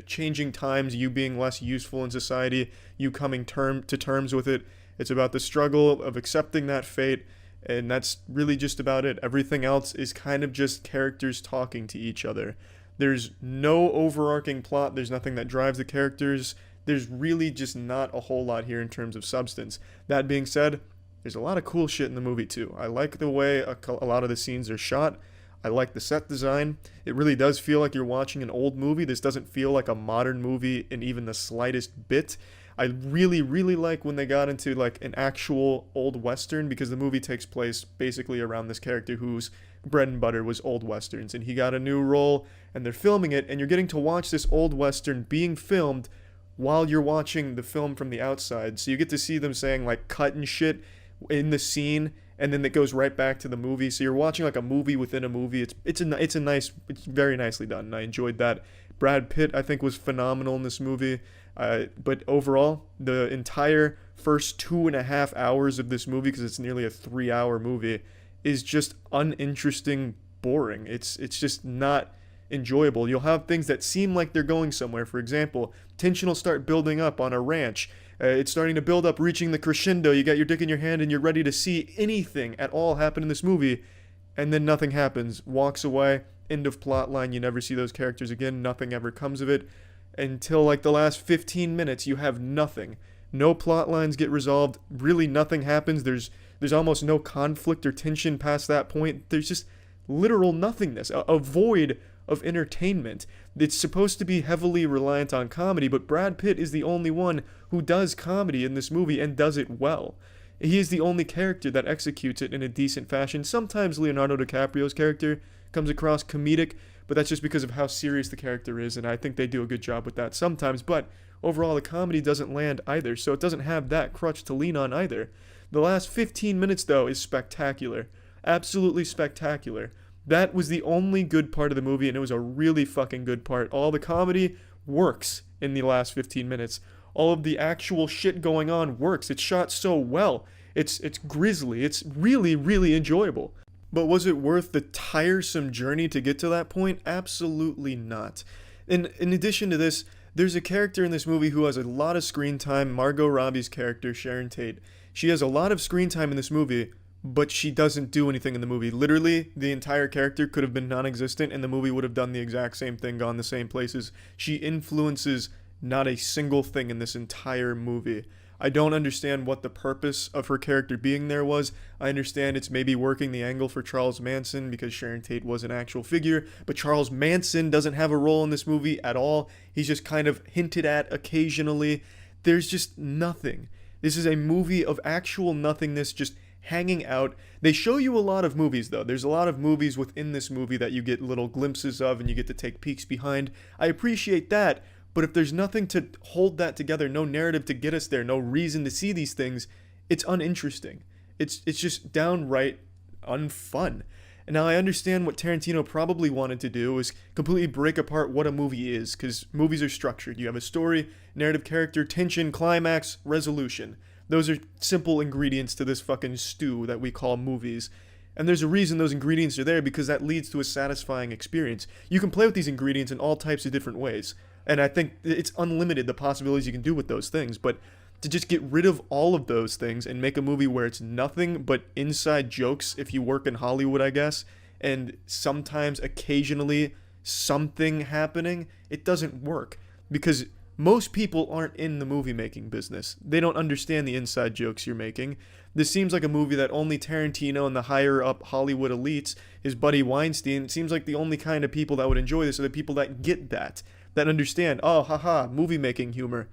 changing times, you being less useful in society, you coming to terms with it. It's about the struggle of accepting that fate, and that's really just about it. Everything else is kind of just characters talking to each other. There's no overarching plot. There's nothing that drives the characters. There's really just not a whole lot here in terms of substance. That being said, there's a lot of cool shit in the movie too. I like the way a lot of the scenes are shot. I like the set design. It really does feel like you're watching an old movie. This doesn't feel like a modern movie in even the slightest bit. I really, really like when they got into like an actual old Western because the movie takes place basically around this character whose bread and butter was old Westerns. And he got a new role and they're filming it and you're getting to watch this old Western being filmed while you're watching the film from the outside. So you get to see them saying like cut and shit in the scene, and then it goes right back to the movie. So you're watching like a movie within a movie. It's very nicely done, and I enjoyed that. Brad Pitt, I think, was phenomenal in this movie. But overall, the entire first 2.5 hours of this movie, because it's nearly a 3-hour movie, is just uninteresting, boring. It's just not enjoyable. You'll have things that seem like they're going somewhere. For example, tension will start building up on a ranch. It's starting to build up, reaching the crescendo. You got your dick in your hand and you're ready to see anything at all happen in this movie, and then nothing happens. Walks away, end of plot line. You never see those characters again. Nothing ever comes of it until like the last 15 minutes. You have nothing. No plot lines get resolved. Really nothing happens. There's almost no conflict or tension past that point. There's just literal nothingness, a void of entertainment. It's supposed to be heavily reliant on comedy, but Brad Pitt is the only one who does comedy in this movie and does it well. He is the only character that executes it in a decent fashion. Sometimes Leonardo DiCaprio's character comes across comedic, but that's just because of how serious the character is, and I think they do a good job with that sometimes. But overall, the comedy doesn't land either, so it doesn't have that crutch to lean on either. The last 15 minutes, though, is spectacular. Absolutely spectacular. That was the only good part of the movie, and it was a really fucking good part. All the comedy works in the last 15 minutes. All of the actual shit going on works. It's shot so well. It's grisly. It's really, really enjoyable. But was it worth the tiresome journey to get to that point? Absolutely not. And in addition to this, there's a character in this movie who has a lot of screen time, Margot Robbie's character, Sharon Tate. She has a lot of screen time in this movie, but she doesn't do anything in the movie. Literally, the entire character could have been non-existent and the movie would have done the exact same thing, gone the same places. She influences not a single thing in this entire movie. I don't understand what the purpose of her character being there was. I understand it's maybe working the angle for Charles Manson because Sharon Tate was an actual figure, but Charles Manson doesn't have a role in this movie at all. He's just kind of hinted at occasionally. There's just nothing. This is a movie of actual nothingness, just hanging out. They show you a lot of movies, though. There's a lot of movies within this movie that you get little glimpses of and you get to take peeks behind. I appreciate that, but if there's nothing to hold that together, no narrative to get us there, no reason to see these things, it's uninteresting. It's just downright unfun. And now I understand what Tarantino probably wanted to do is completely break apart what a movie is, because movies are structured. You have a story, narrative, character, tension, climax, resolution. Those are simple ingredients to this fucking stew that we call movies. And there's a reason those ingredients are there, because that leads to a satisfying experience. You can play with these ingredients in all types of different ways. And I think it's unlimited, the possibilities you can do with those things. But to just get rid of all of those things and make a movie where it's nothing but inside jokes, if you work in Hollywood, I guess, and sometimes, occasionally, something happening, it doesn't work. Because most people aren't in the movie-making business. They don't understand the inside jokes you're making. This seems like a movie that only Tarantino and the higher-up Hollywood elites, his buddy Weinstein, it seems like the only kind of people that would enjoy this are the people that get that understand, oh, haha, movie-making humor.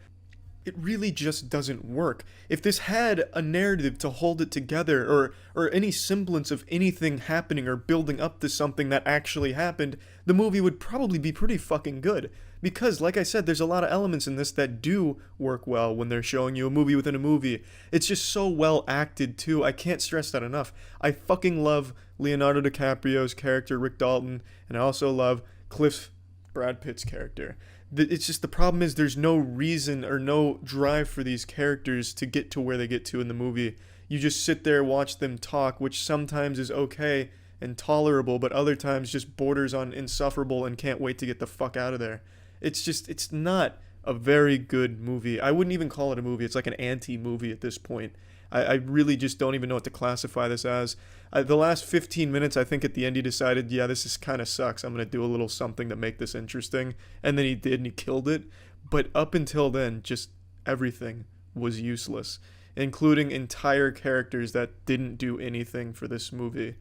It really just doesn't work. If this had a narrative to hold it together, or any semblance of anything happening or building up to something that actually happened, the movie would probably be pretty fucking good. Because, like I said, there's a lot of elements in this that do work well when they're showing you a movie within a movie. It's just so well acted, too. I can't stress that enough. I fucking love Leonardo DiCaprio's character, Rick Dalton, and I also love Brad Pitt's character. It's just the problem is there's no reason or no drive for these characters to get to where they get to in the movie. You just sit there, watch them talk, which sometimes is okay and tolerable, but other times just borders on insufferable and can't wait to get the fuck out of there. It's not a very good movie. I wouldn't even call it a movie. It's like an anti-movie at this point. I really just don't even know what to classify this as. The last 15 minutes, I think at the end he decided, yeah, this is kind of sucks. I'm going to do a little something to make this interesting. And then he did, and he killed it. But up until then, just everything was useless, including entire characters that didn't do anything for this movie.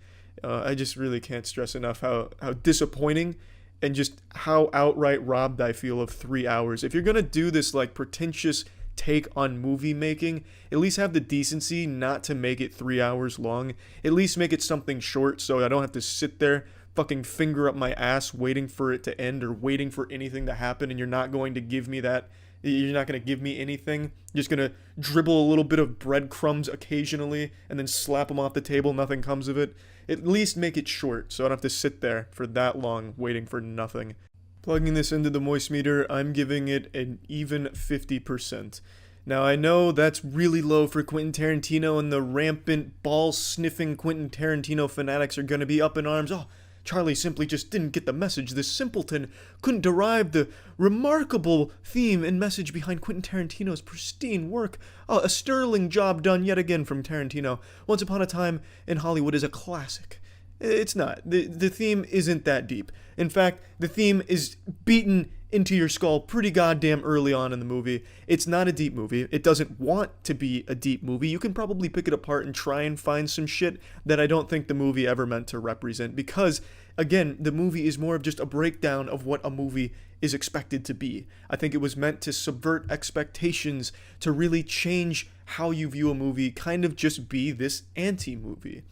I just really can't stress enough how disappointing and just how outright robbed I feel of 3 hours. If you're going to do this like pretentious take on movie making, at least have the decency not to make it 3 hours long. At least make it something short so I don't have to sit there fucking finger up my ass waiting for it to end or waiting for anything to happen, and you're not going to give me that. You're not going to give me anything. You're just going to dribble a little bit of breadcrumbs occasionally and then slap them off the table. Nothing comes of it. At least make it short so I don't have to sit there for that long waiting for nothing. Plugging this into the moist meter, I'm giving it an even 50%. Now, I know that's really low for Quentin Tarantino, and the rampant, ball-sniffing Quentin Tarantino fanatics are gonna be up in arms. Oh, Charlie simply just didn't get the message. This simpleton couldn't derive the remarkable theme and message behind Quentin Tarantino's pristine work. Oh, a sterling job done yet again from Tarantino. Once Upon a Time in Hollywood is a classic. It's not. The theme isn't that deep. In fact, the theme is beaten into your skull pretty goddamn early on in the movie. It's not a deep movie. It doesn't want to be a deep movie. You can probably pick it apart and try and find some shit that I don't think the movie ever meant to represent, because, again, the movie is more of just a breakdown of what a movie is expected to be. I think it was meant to subvert expectations, to really change how you view a movie, kind of just be this anti-movie.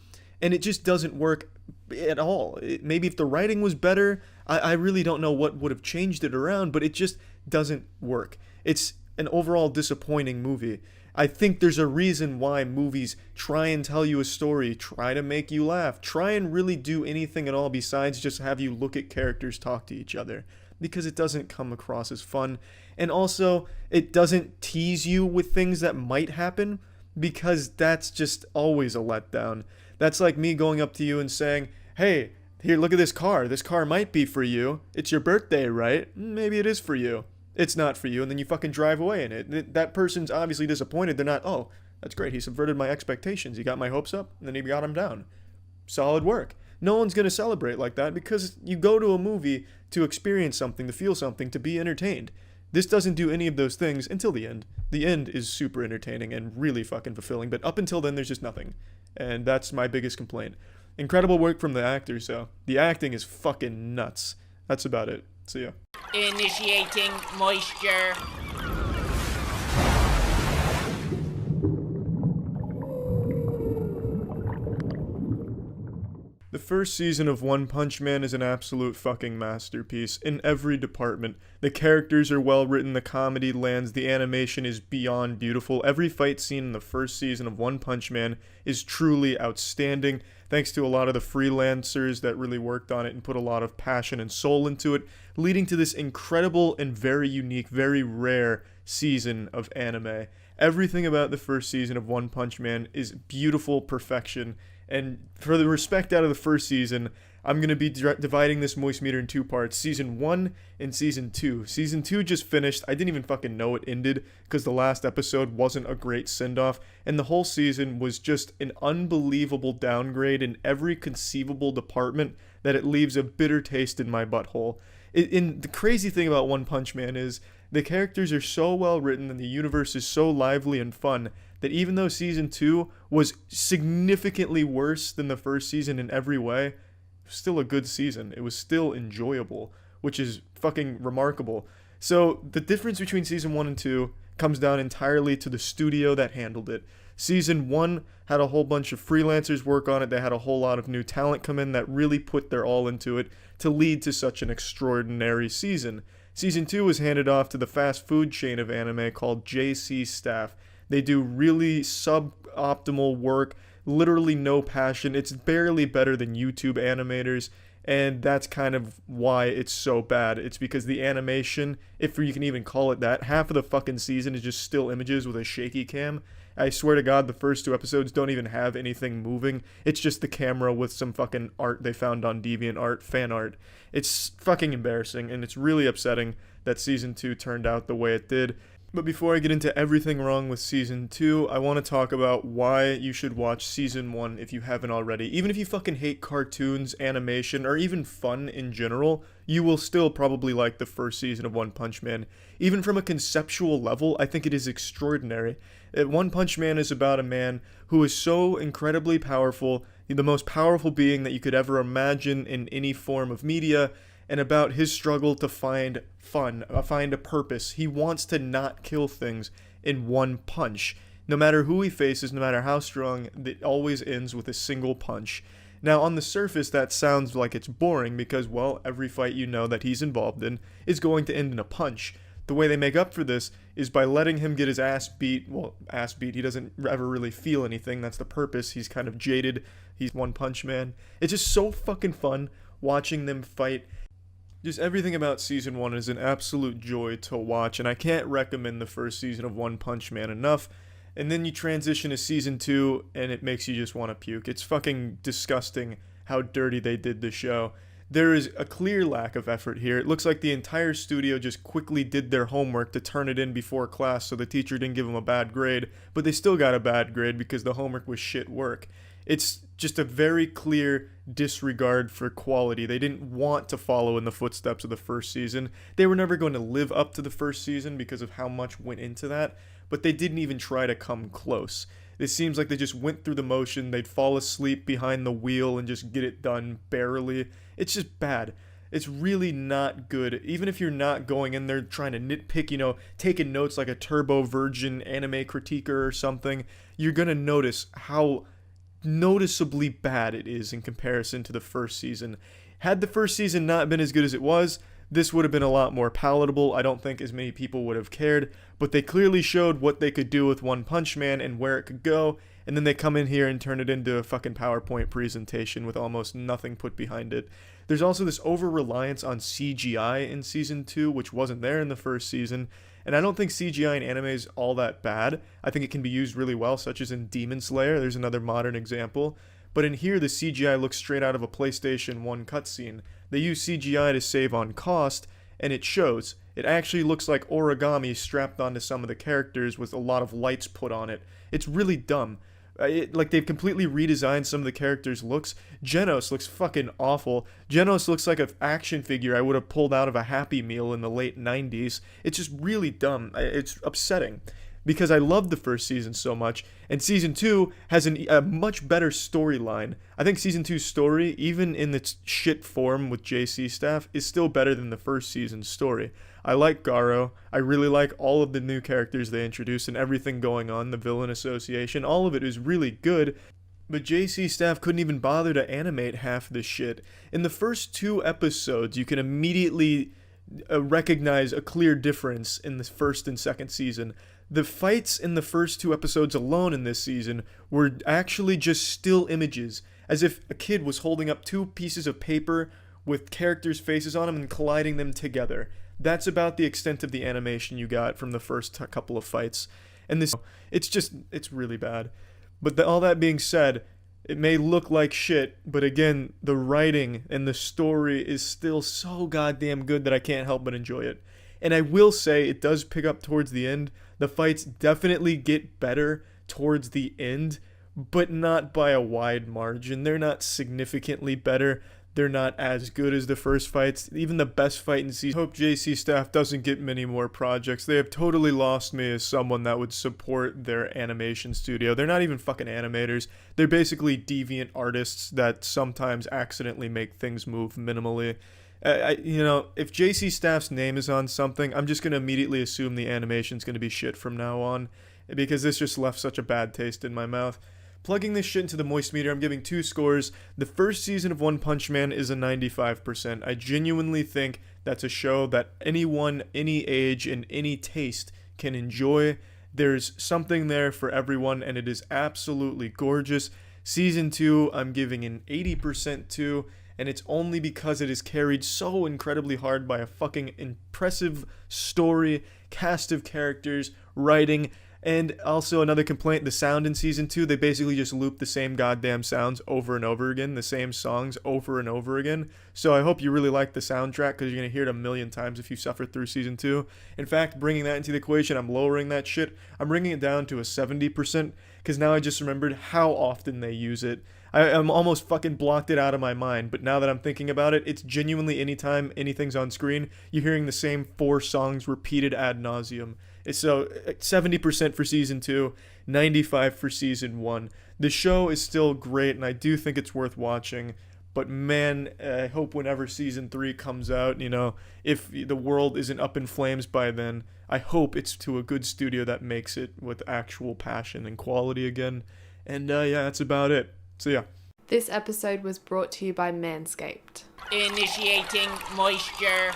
And it just doesn't work at all. Maybe if the writing was better, I really don't know what would have changed it around, but it just doesn't work. It's an overall disappointing movie. I think there's a reason why movies try and tell you a story, try to make you laugh, try and really do anything at all besides just have you look at characters talk to each other, because it doesn't come across as fun. And also, it doesn't tease you with things that might happen, because that's just always a letdown. That's like me going up to you and saying, hey, here, look at this car. This car might be for you. It's your birthday, right? Maybe it is for you. It's not for you, and then you fucking drive away in it. That person's obviously disappointed. They're not, oh, that's great. He subverted my expectations. He got my hopes up, and then he got them down. Solid work. No one's going to celebrate like that, because you go to a movie to experience something, to feel something, to be entertained. This doesn't do any of those things until the end. The end is super entertaining and really fucking fulfilling, but up until then, there's just nothing. And that's my biggest complaint. Incredible work from the actors, though. The acting is fucking nuts. That's about it. See ya. Initiating moisture. The first season of One Punch Man is an absolute fucking masterpiece in every department. The characters are well written, the comedy lands, the animation is beyond beautiful. Every fight scene in the first season of One Punch Man is truly outstanding, thanks to a lot of the freelancers that really worked on it and put a lot of passion and soul into it, leading to this incredible and very unique, very rare season of anime. Everything about the first season of One Punch Man is beautiful perfection. And for the respect out of the first season, I'm going to be dividing this moist meter in two parts, Season 1 and Season 2. Season 2 just finished. I didn't even fucking know it ended because the last episode wasn't a great send-off, and the whole season was just an unbelievable downgrade in every conceivable department that it leaves a bitter taste in my butthole. And the crazy thing about One Punch Man is the characters are so well written and the universe is so lively and fun that even though Season 2 was significantly worse than the first season in every way, it was still a good season. It was still enjoyable, which is fucking remarkable. So the difference between Season 1 and 2 comes down entirely to the studio that handled it. Season 1 had a whole bunch of freelancers work on it. They had a whole lot of new talent come in that really put their all into it to lead to such an extraordinary season. Season 2 was handed off to the fast food chain of anime called JC Staff. They do really suboptimal work, literally no passion. It's barely better than YouTube animators, and that's kind of why it's so bad. It's because the animation, if you can even call it that, half of the fucking season is just still images with a shaky cam. I swear to God, the first 2 episodes don't even have anything moving. It's just the camera with some fucking art they found on DeviantArt, fan art. It's fucking embarrassing, and it's really upsetting that Season 2 turned out the way it did. But before I get into everything wrong with Season 2, I want to talk about why you should watch Season 1 if you haven't already. Even if you fucking hate cartoons, animation, or even fun in general, you will still probably like the first season of One Punch Man. Even from a conceptual level, I think it is extraordinary. One Punch Man is about a man who is so incredibly powerful, the most powerful being that you could ever imagine in any form of media, and about his struggle to find fun, find a purpose. He wants to not kill things in one punch. No matter who he faces, no matter how strong, it always ends with a single punch. Now, on the surface, that sounds like it's boring because, well, every fight you know that he's involved in is going to end in a punch. The way they make up for this is by letting him get his ass beat. Well, ass beat, he doesn't ever really feel anything. That's the purpose. He's kind of jaded. He's One Punch Man. It's just so fucking fun watching them fight. Just everything about season 1 is an absolute joy to watch, and I can't recommend the first season of One Punch Man enough. And then you transition to season 2, and it makes you just want to puke. It's fucking disgusting how dirty they did the show. There is a clear lack of effort here. It looks like the entire studio just quickly did their homework to turn it in before class so the teacher didn't give them a bad grade, but they still got a bad grade because the homework was shit work. It's just a very clear disregard for quality. They didn't want to follow in the footsteps of the first season. They were never going to live up to the first season because of how much went into that, but they didn't even try to come close. It seems like they just went through the motion. They'd fall asleep behind the wheel and just get it done barely. It's just bad. It's really not good. Even if you're not going in there trying to nitpick, taking notes like a turbo virgin anime critiquer or something, you're going to notice how noticeably bad it is in comparison to the first season. Had the first season not been as good as it was, this would have been a lot more palatable. I don't think as many people would have cared, but they clearly showed what they could do with One Punch Man and where it could go, and then they come in here and turn it into a fucking PowerPoint presentation with almost nothing put behind it. There's also this over-reliance on CGI in Season 2, which wasn't there in the first season, and I don't think CGI in anime is all that bad. I think it can be used really well, such as in Demon Slayer. There's another modern example. But in here, the CGI looks straight out of a PlayStation 1 cutscene. They use CGI to save on cost, and it shows. It actually looks like origami strapped onto some of the characters with a lot of lights put on it. It's really dumb. They've completely redesigned some of the characters' looks. Genos looks fucking awful. Genos looks like an action figure I would have pulled out of a Happy Meal in the late 90s. It's just really dumb. It's upsetting. Because I loved the first season so much, and season 2 has a much better storyline. I think season 2's story, even in its shit form with JC staff, is still better than the first season's story. I like Garo. I really like all of the new characters they introduced and everything going on, the villain association. All of it is really good, but JC staff couldn't even bother to animate half this shit. In the first 2 episodes, you can immediately recognize a clear difference in the first and second season. The fights in the first 2 episodes alone in this season were actually just still images, as if a kid was holding up 2 pieces of paper with characters' faces on them and colliding them together. That's about the extent of the animation you got from the first couple of fights. And it's really bad. But all that being said, it may look like shit, but again, the writing and the story is still so goddamn good that I can't help but enjoy it. And I will say it does pick up towards the end. The fights definitely get better towards the end, but not by a wide margin. They're not significantly better. They're not as good as the first fights. Even the best fight in season. I hope JC staff doesn't get many more projects. They have totally lost me as someone that would support their animation studio. They're not even fucking animators. They're basically deviant artists that sometimes accidentally make things move minimally. If JC staff's name is on something, I'm just going to immediately assume the animation's going to be shit from now on, because this just left such a bad taste in my mouth. Plugging this shit into the moistmeter, I'm giving 2 scores. The first season of One Punch Man is a 95%. I genuinely think that's a show that anyone, any age, and any taste can enjoy. There's something there for everyone, and it is absolutely gorgeous. Season 2, I'm giving an 80% to, and it's only because it is carried so incredibly hard by a fucking impressive story, cast of characters, writing, and also another complaint, the sound in season 2, they basically just loop the same goddamn sounds over and over again, the same songs over and over again. So I hope you really like the soundtrack, because you're going to hear it a million times if you suffer through season 2. In fact, bringing that into the equation, I'm lowering that shit. I'm bringing it down to a 70%, because now I just remembered how often they use it. I'm almost fucking blocked it out of my mind, but now that I'm thinking about it, it's genuinely anytime anything's on screen, you're hearing the same 4 songs repeated ad nauseum. So 70% for season 2, 95% for season 1. The show is still great, and I do think it's worth watching. But man, I hope whenever season 3 comes out, if the world isn't up in flames by then, I hope it's to a good studio that makes it with actual passion and quality again. And yeah, that's about it. So yeah. This episode was brought to you by Manscaped. Initiating moisture.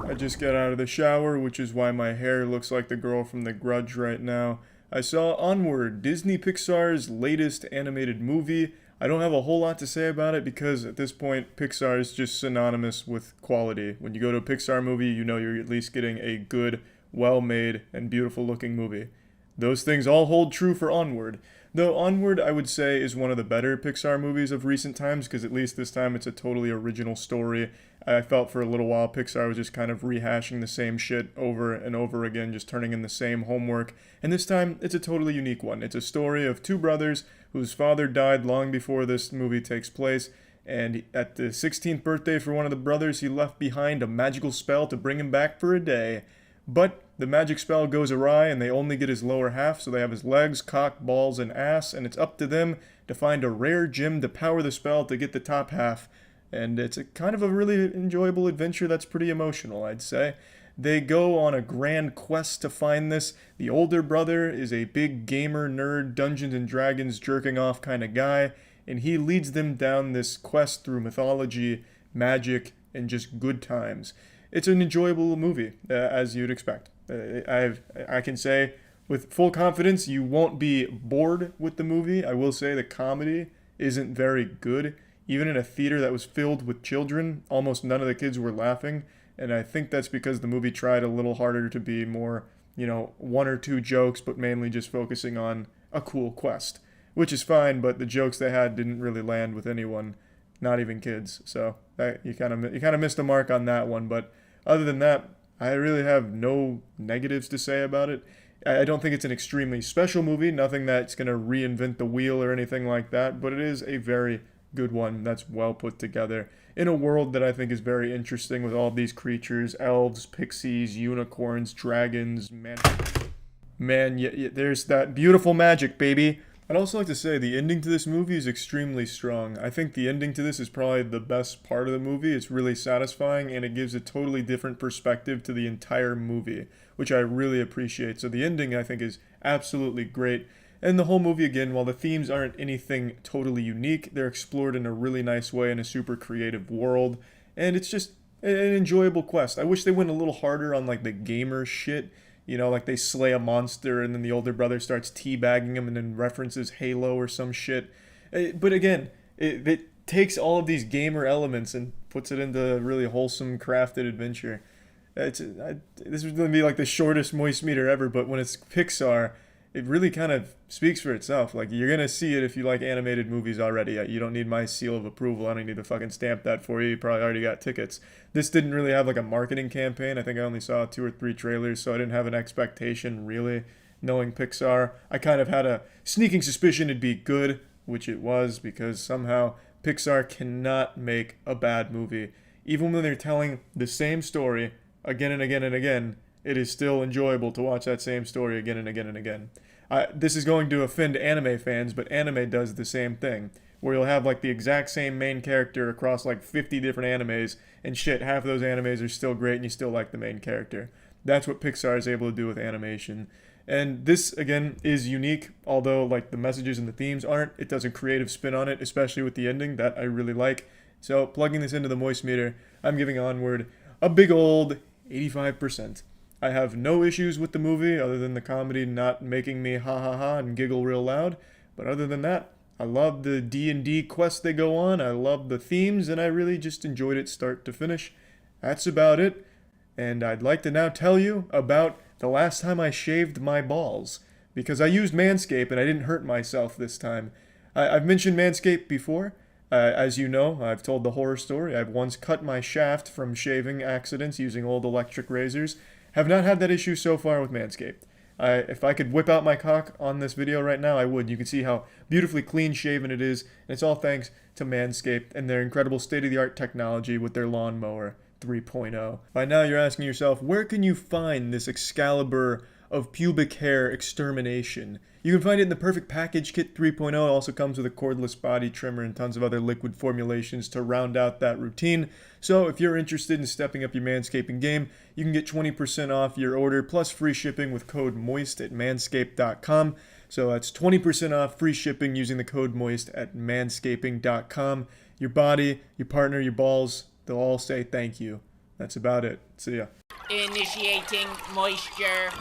I just got out of the shower, which is why my hair looks like the girl from The Grudge right now. I saw Onward, Disney Pixar's latest animated movie. I don't have a whole lot to say about it because at this point, Pixar is just synonymous with quality. When you go to a Pixar movie, you know you're at least getting a good, well-made, and beautiful-looking movie. Those things all hold true for Onward. Though Onward, I would say, is one of the better Pixar movies of recent times, because at least this time it's a totally original story. I felt for a little while Pixar was just kind of rehashing the same shit over and over again, just turning in the same homework. And this time, it's a totally unique one. It's a story of two brothers whose father died long before this movie takes place, and at the 16th birthday for one of the brothers, he left behind a magical spell to bring him back for a day. But the magic spell goes awry and they only get his lower half, so they have his legs, cock, balls, and ass, and it's up to them to find a rare gem to power the spell to get the top half. And it's a kind of a really enjoyable adventure that's pretty emotional, I'd say. They go on a grand quest to find this. The older brother is a big gamer, nerd, Dungeons and Dragons jerking off kind of guy, and he leads them down this quest through mythology, magic, and just good times. It's an enjoyable movie, as you'd expect. I can say with full confidence you won't be bored with the movie. I will say the comedy isn't very good. Even in a theater that was filled with children, almost none of the kids were laughing. And I think that's because the movie tried a little harder to be more, one or two jokes, but mainly just focusing on a cool quest. Which is fine, but the jokes they had didn't really land with anyone, not even kids. So you kind of missed the mark on that one. But other than that, I really have no negatives to say about it. I don't think it's an extremely special movie, nothing that's going to reinvent the wheel or anything like that, but it is a very good one that's well put together in a world that I think is very interesting with all these creatures, elves, pixies, unicorns, dragons, there's that beautiful magic, baby. I'd also like to say the ending to this movie is extremely strong. I think the ending to this is probably the best part of the movie. It's really satisfying and it gives a totally different perspective to the entire movie, which I really appreciate. So the ending I think is absolutely great. And the whole movie, again, while the themes aren't anything totally unique, they're explored in a really nice way in a super creative world. And it's just an enjoyable quest. I wish they went a little harder on like the gamer shit. Like they slay a monster and then the older brother starts teabagging him and then references Halo or some shit. But again, it takes all of these gamer elements and puts it into a really wholesome, crafted adventure. This is going to be like the shortest moistmeter ever, but when it's Pixar, it really kind of speaks for itself. Like, you're going to see it if you like animated movies already. You don't need my seal of approval. I don't need to fucking stamp that for you. You probably already got tickets. This didn't really have like a marketing campaign. I think I only saw 2 or 3 trailers, so I didn't have an expectation really. Knowing Pixar, I kind of had a sneaking suspicion it'd be good, which it was, because somehow Pixar cannot make a bad movie. Even when they're telling the same story again and again and again, it is still enjoyable to watch that same story again and again and again. This is going to offend anime fans, but anime does the same thing, where you'll have like the exact same main character across like 50 different animes, and shit, half of those animes are still great and you still like the main character. That's what Pixar is able to do with animation. And this, again, is unique, although like the messages and the themes aren't. It does a creative spin on it, especially with the ending, that I really like. So plugging this into the moist meter, I'm giving Onward a big old 85%. I have no issues with the movie other than the comedy not making me ha ha ha and giggle real loud. But other than that, I love the D&D quests they go on. I love the themes, and I really just enjoyed it start to finish. That's about it. And I'd like to now tell you about the last time I shaved my balls, because I used Manscaped and I didn't hurt myself this time. I've mentioned Manscaped before. As you know, I've told the horror story. I've once cut my shaft from shaving accidents using old electric razors. Have not had that issue so far with Manscaped. If I could whip out my cock on this video right now, I would. You can see how beautifully clean shaven it is, and it's all thanks to Manscaped and their incredible state-of-the-art technology with their lawnmower 3.0. By now you're asking yourself, where can you find this Excalibur of pubic hair extermination? You can find it in the Perfect Package Kit 3.0. It also comes with a cordless body trimmer and tons of other liquid formulations to round out that routine. So if you're interested in stepping up your manscaping game, you can get 20% off your order plus free shipping with code MOIST at manscaped.com. So that's 20% off free shipping using the code MOIST at manscaping.com. Your body, your partner, your balls, they'll all say thank you. That's about it. See ya. Initiating moisture.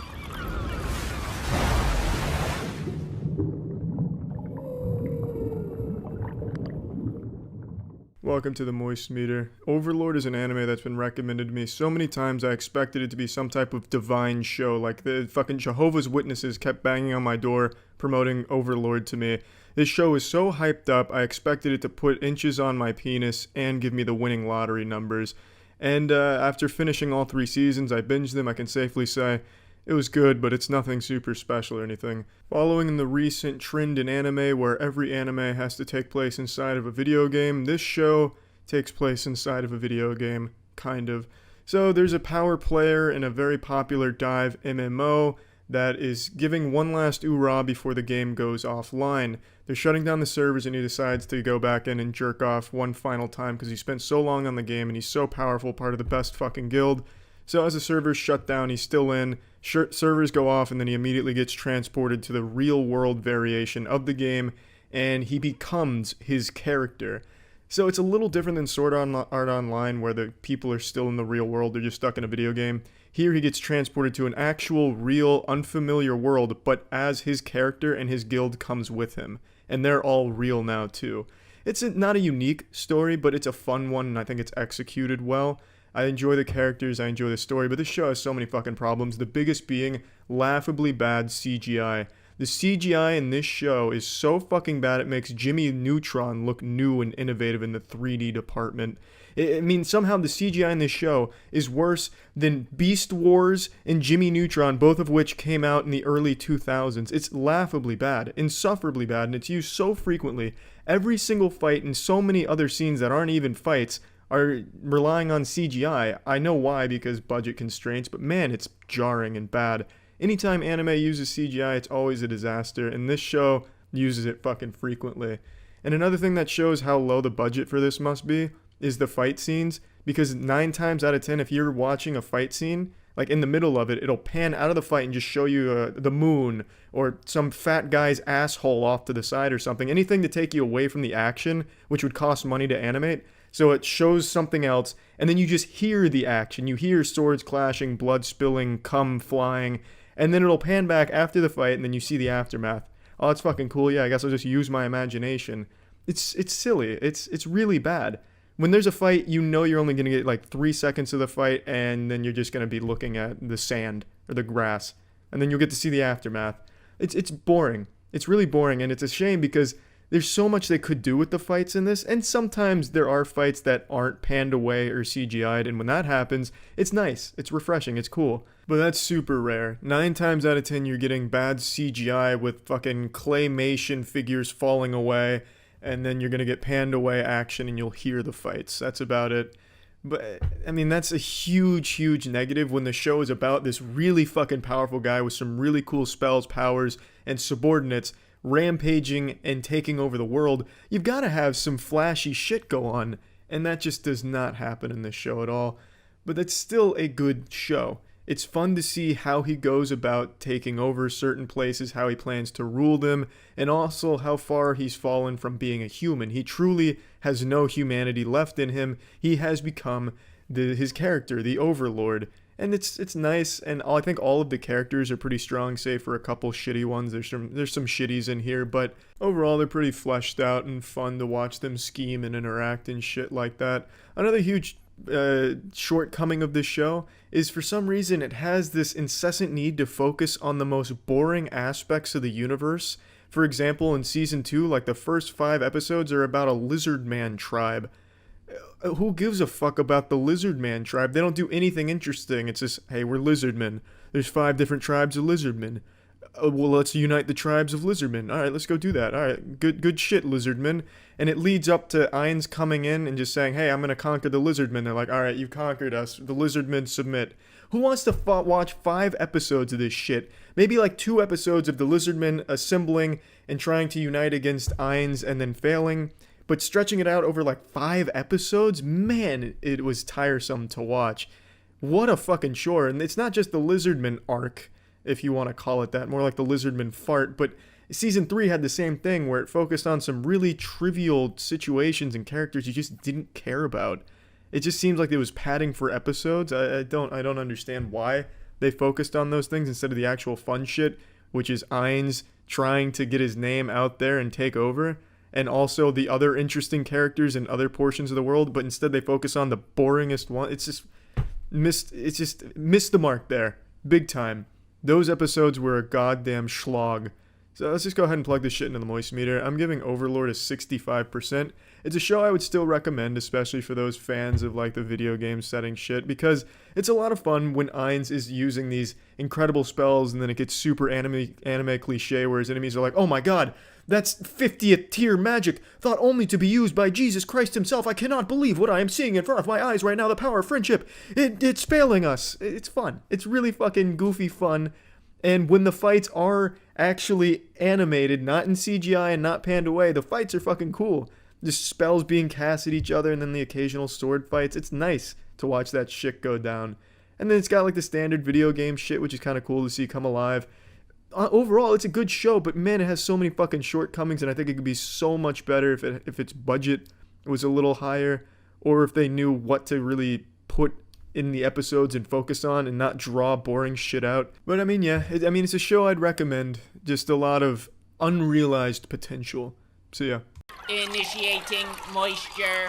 Welcome to the moistmeter. Overlord is an anime that's been recommended to me so many times I expected it to be some type of divine show, like the fucking Jehovah's Witnesses kept banging on my door promoting Overlord to me. This show is so hyped up, I expected it to put inches on my penis and give me the winning lottery numbers. And after finishing all 3 seasons, I binged them. I can safely say it was good, but it's nothing super special or anything. Following the recent trend in anime where every anime has to take place inside of a video game, this show takes place inside of a video game, kind of. So there's a power player in a very popular dive MMO that is giving one last oorah before the game goes offline. They're shutting down the servers and he decides to go back in and jerk off one final time because he spent so long on the game and he's so powerful, part of the best fucking guild. So as the servers shut down, he's still in, servers go off, and then he immediately gets transported to the real world variation of the game, and he becomes his character. So it's a little different than Sword Art Online, where the people are still in the real world, they're just stuck in a video game. Here he gets transported to an actual, real, unfamiliar world, but as his character and his guild comes with him. And they're all real now too. It's not a unique story, but it's a fun one, and I think it's executed well. I enjoy the characters, I enjoy the story, but this show has so many fucking problems, the biggest being laughably bad CGI. The CGI in this show is so fucking bad it makes Jimmy Neutron look new and innovative in the 3D department. I mean, somehow the CGI in this show is worse than Beast Wars and Jimmy Neutron, both of which came out in the early 2000s. It's laughably bad, insufferably bad, and it's used so frequently. Every single fight and so many other scenes that aren't even fights are relying on CGI. I know why, because budget constraints, but man, it's jarring and bad. Anytime anime uses CGI, it's always a disaster, and this show uses it fucking frequently. And another thing that shows how low the budget for this must be is the fight scenes, because 9 times out of 10, if you're watching a fight scene, like in the middle of it, it'll pan out of the fight and just show you the moon, or some fat guy's asshole off to the side or something. Anything to take you away from the action, which would cost money to animate. So it shows something else, and then you just hear the action. You hear swords clashing, blood spilling, cum flying, and then it'll pan back after the fight, and then you see the aftermath. Oh, it's fucking cool. Yeah, I guess I'll just use my imagination. It's silly. It's really bad. When there's a fight, you know you're only going to get like 3 seconds of the fight, and then you're just going to be looking at the sand or the grass, and then you'll get to see the aftermath. It's boring. It's really boring, and it's a shame because there's so much they could do with the fights in this, and sometimes there are fights that aren't panned away or CGI'd, and when that happens, it's nice, it's refreshing, it's cool. But that's super rare. 9 times out of 10 you're getting bad CGI with fucking claymation figures falling away, and then you're gonna get panned away action and you'll hear the fights. That's about it. But, I mean, that's a huge negative when the show is about this really fucking powerful guy with some really cool spells, powers, and subordinates rampaging and taking over the world. You've got to have some flashy shit go on, and that just does not happen in this show at all. But that's still a good show. It's fun to see how he goes about taking over certain places, how he plans to rule them, and also how far he's fallen from being a human. He truly has no humanity left in him. He has become his character, the Overlord. And it's nice, and I think all of the characters are pretty strong, save for a couple shitty ones. There's some shitties in here, but overall they're pretty fleshed out and fun to watch them scheme and interact and shit like that. Another huge shortcoming of this show is for some reason it has this incessant need to focus on the most boring aspects of the universe. For example, in season 2, like the first 5 episodes are about a lizard man tribe. Who gives a fuck about the lizard man tribe? They don't do anything interesting. It's just, hey, we're lizardmen. There's 5 different tribes of lizardmen. Well, let's unite the tribes of lizardmen. Alright, let's go do that. Alright, good shit, lizardmen. And it leads up to Ainz coming in and just saying, hey, I'm gonna conquer the lizardmen. They're like, alright, you've conquered us. The lizardmen submit. Who wants to watch 5 episodes of this shit? Maybe like 2 episodes of the lizardmen assembling and trying to unite against Ainz and then failing. But stretching it out over like 5 episodes, man, it was tiresome to watch. What a fucking chore. And it's not just the Lizardman arc, if you want to call it that, more like the Lizardman fart, but season 3 had the same thing where it focused on some really trivial situations and characters you just didn't care about. It just seems like it was padding for episodes. I don't understand why they focused on those things instead of the actual fun shit, which is Ainz trying to get his name out there and take over. and also the other interesting characters in other portions of the world, but instead they focus on the boringest one. It's just missed the mark there. Big time. Those episodes were a goddamn schlog. So let's just go ahead and plug this shit into the moist meter. I'm giving Overlord a 65%. It's a show I would still recommend, especially for those fans of like the video game setting shit, because it's a lot of fun when Ainz is using these incredible spells and then it gets super anime cliche where his enemies are like, oh my god, that's 50th tier magic, thought only to be used by Jesus Christ himself. I cannot believe what I am seeing in front of my eyes right now. The power of friendship. It's failing us. It's fun. It's really fucking goofy fun. And when the fights are actually animated, not in CGI and not panned away, the fights are fucking cool. Just spells being cast at each other and then the occasional sword fights. It's nice to watch that shit go down. And then it's got like the standard video game shit, which is kind of cool to see come alive. Overall, it's a good show, but man, it has so many fucking shortcomings, and I think it could be so much better if its budget was a little higher, or if they knew what to really put in the episodes and focus on and not draw boring shit out. But I mean, yeah, it's a show I'd recommend. Just a lot of unrealized potential. So yeah. Initiating moisture.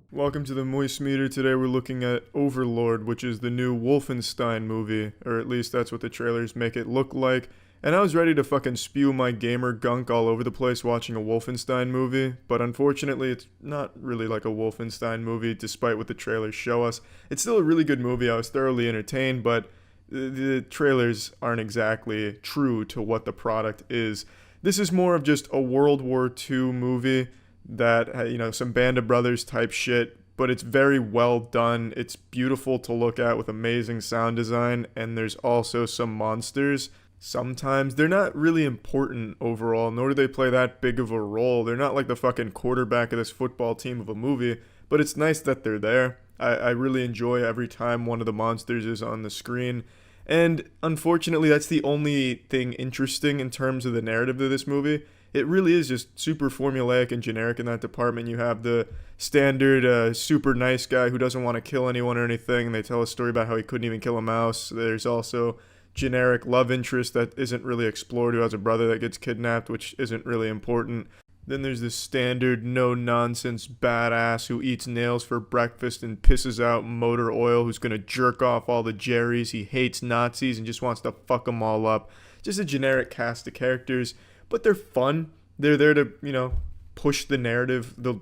Welcome to the Moist Meter. Today we're looking at Overlord, which is the new Wolfenstein movie, or at least that's what the trailers make it look like. And I was ready to fucking spew my gamer gunk all over the place watching a Wolfenstein movie, but unfortunately it's not really like a Wolfenstein movie despite what the trailers show us. It's still a really good movie. I was thoroughly entertained, but the trailers aren't exactly true to what the product is. This is more of just a World War II movie that, you know, some Band of Brothers type shit, but it's very well done. It's beautiful to look at with amazing sound design, and there's also some monsters. Sometimes they're not really important overall, nor do they play that big of a role. They're not like the fucking quarterback of this football team of a movie, but it's nice that they're there. I really enjoy every time one of the monsters is on the screen. And unfortunately, that's the only thing interesting in terms of the narrative of this movie. It really is just super formulaic and generic in that department. You have the standard super nice guy who doesn't want to kill anyone or anything, and they tell a story about how he couldn't even kill a mouse. There's also generic love interest that isn't really explored, who has a brother that gets kidnapped, which isn't really important. Then there's this standard no-nonsense badass who eats nails for breakfast and pisses out motor oil, who's gonna jerk off all the Jerrys. He hates Nazis and just wants to fuck them all up. Just a generic cast of characters, but they're fun. They're there to, you know, push the narrative, the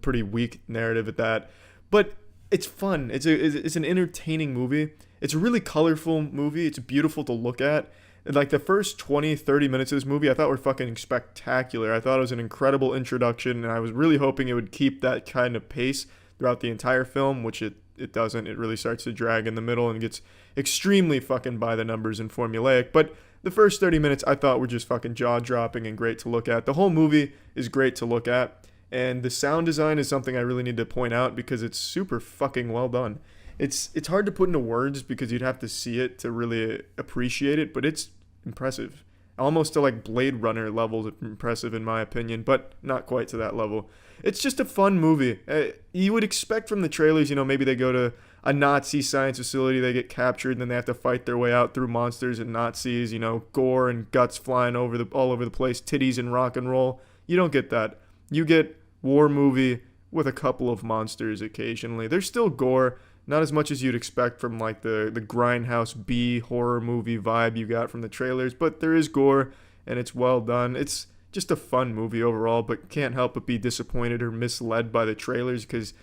pretty weak narrative at that. But it's fun. It's an entertaining movie. It's a really colorful movie. It's beautiful to look at. And like the first 20, 30 minutes of this movie, I thought were fucking spectacular. I thought it was an incredible introduction, and I was really hoping it would keep that kind of pace throughout the entire film, which it doesn't. It really starts to drag in the middle and gets extremely fucking by the numbers and formulaic. But the first 30 minutes I thought were just fucking jaw-dropping and great to look at. The whole movie is great to look at, and the sound design is something I really need to point out because it's super fucking well done. It's hard to put into words because you'd have to see it to really appreciate it, but it's impressive. Almost to like Blade Runner levels of impressive in my opinion, but not quite to that level. It's just a fun movie. You would expect from the trailers, you know, maybe they go to a Nazi science facility, they get captured, and then they have to fight their way out through monsters and Nazis, you know, gore and guts flying all over the place, titties and rock and roll. You don't get that. You get war movie with a couple of monsters occasionally. There's still gore, not as much as you'd expect from like the grindhouse B horror movie vibe you got from the trailers, but there is gore and it's well done. It's just a fun movie overall, but can't help but be disappointed or misled by the trailers because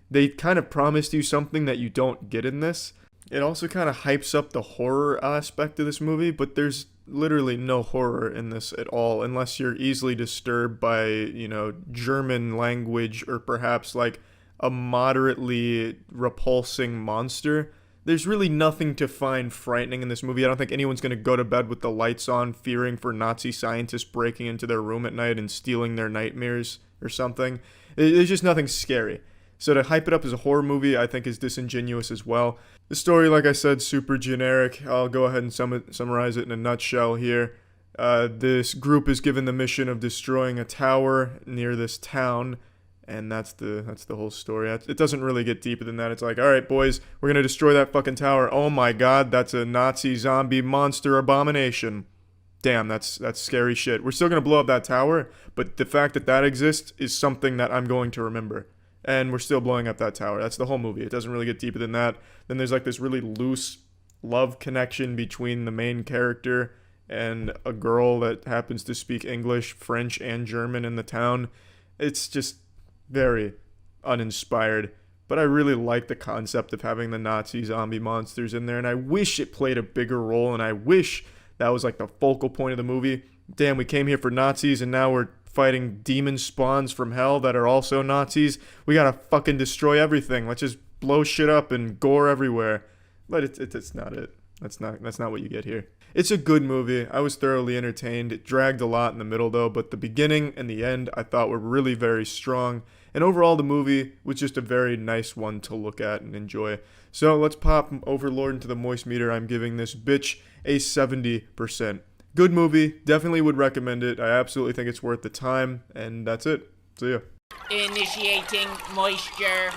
they kind of promised you something that you don't get in this. It also kind of hypes up the horror aspect of this movie, but there's literally no horror in this at all unless you're easily disturbed by, you know, German language or perhaps like a moderately repulsing monster. There's really nothing to find frightening in this movie. I don't think anyone's going to go to bed with the lights on fearing for Nazi scientists breaking into their room at night and stealing their nightmares or something. There's just nothing scary. So to hype it up as a horror movie, I think is disingenuous as well. The story, like I said, super generic. I'll go ahead and summarize it in a nutshell here. This group is given the mission of destroying a tower near this town, And that's the whole story. It doesn't really get deeper than that. It's like, all right, boys, we're gonna destroy that fucking tower. Oh my god, that's a Nazi zombie monster abomination. Damn, that's scary shit. We're still gonna blow up that tower, but the fact that that exists is something that I'm going to remember. And we're still blowing up that tower. That's the whole movie. It doesn't really get deeper than that. Then there's like this really loose love connection between the main character and a girl that happens to speak English, French, and German in the town. It's just very uninspired, but I really like the concept of having the Nazi zombie monsters in there, and I wish it played a bigger role, and I wish that was like the focal point of the movie. Damn, we came here for Nazis, and now we're fighting demon spawns from hell that are also Nazis. We gotta fucking destroy everything. Let's just blow shit up and gore everywhere. But it's not it. That's not what you get here. It's a good movie. I was thoroughly entertained. It dragged a lot in the middle though, but the beginning and the end I thought were really very strong. And overall the movie was just a very nice one to look at and enjoy. So let's pop Overlord into the moist meter. I'm giving this bitch a 70%. Good movie. Definitely would recommend it. I absolutely think it's worth the time. And that's it. See ya. Initiating moisture.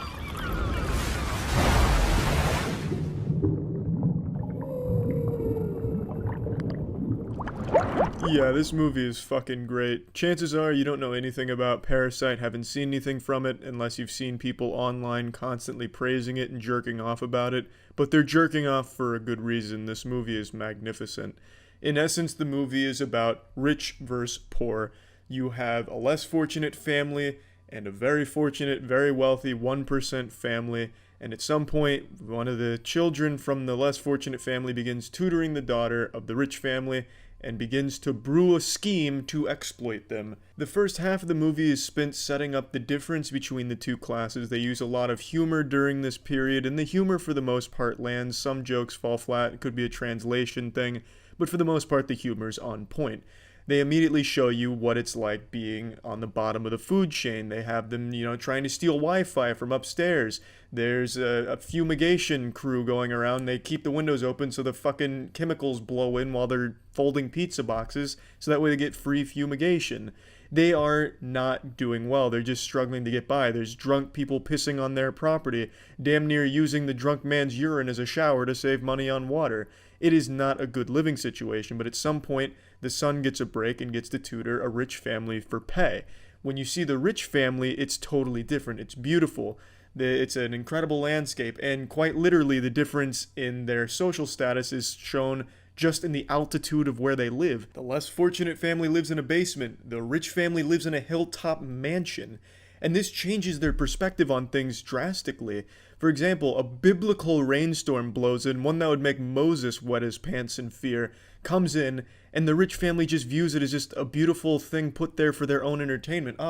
Yeah, this movie is fucking great. Chances are you don't know anything about Parasite, haven't seen anything from it, unless you've seen people online constantly praising it and jerking off about it. But they're jerking off for a good reason. This movie is magnificent. In essence, the movie is about rich versus poor. You have a less fortunate family and a very fortunate, very wealthy 1% family. And at some point, one of the children from the less fortunate family begins tutoring the daughter of the rich family and begins to brew a scheme to exploit them. The first half of the movie is spent setting up the difference between the two classes. They use a lot of humor during this period, and the humor for the most part lands. Some jokes fall flat, it could be a translation thing, but for the most part the humor's on point. They immediately show you what it's like being on the bottom of the food chain. They have them, trying to steal Wi-Fi from upstairs. There's a fumigation crew going around. They keep the windows open so the fucking chemicals blow in while they're folding pizza boxes, so that way they get free fumigation. They are not doing well. They're just struggling to get by. There's drunk people pissing on their property, damn near using the drunk man's urine as a shower to save money on water. It is not a good living situation, but at some point, the son gets a break and gets to tutor a rich family for pay. When you see the rich family, it's totally different. It's beautiful. It's an incredible landscape, and quite literally the difference in their social status is shown just in the altitude of where they live. The less fortunate family lives in a basement. The rich family lives in a hilltop mansion. And this changes their perspective on things drastically. For example, a biblical rainstorm blows in, one that would make Moses wet his pants in fear, comes in, and the rich family just views it as just a beautiful thing put there for their own entertainment.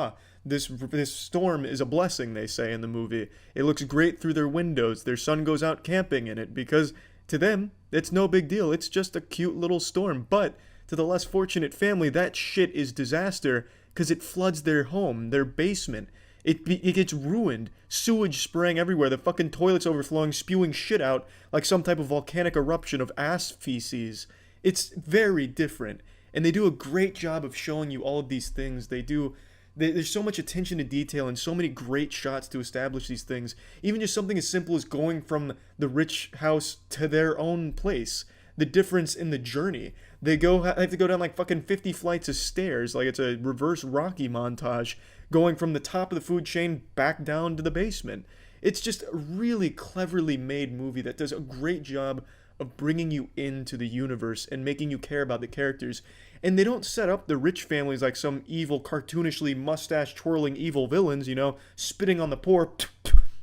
This storm is a blessing, they say in the movie. It looks great through their windows. Their son goes out camping in it because to them, it's no big deal. It's just a cute little storm. But to the less fortunate family, that shit is disaster because it floods their home, their basement. It gets ruined. Sewage spraying everywhere. The fucking toilets overflowing, spewing shit out like some type of volcanic eruption of ass feces. It's very different. And they do a great job of showing you all of these things. There's so much attention to detail and so many great shots to establish these things. Even just something as simple as going from the rich house to their own place. The difference in the journey. They have to go down like fucking 50 flights of stairs, like it's a reverse Rocky montage, going from the top of the food chain back down to the basement. It's just a really cleverly made movie that does a great job of bringing you into the universe and making you care about the characters. And they don't set up the rich families like some evil, cartoonishly mustache-twirling evil villains, spitting on the poor.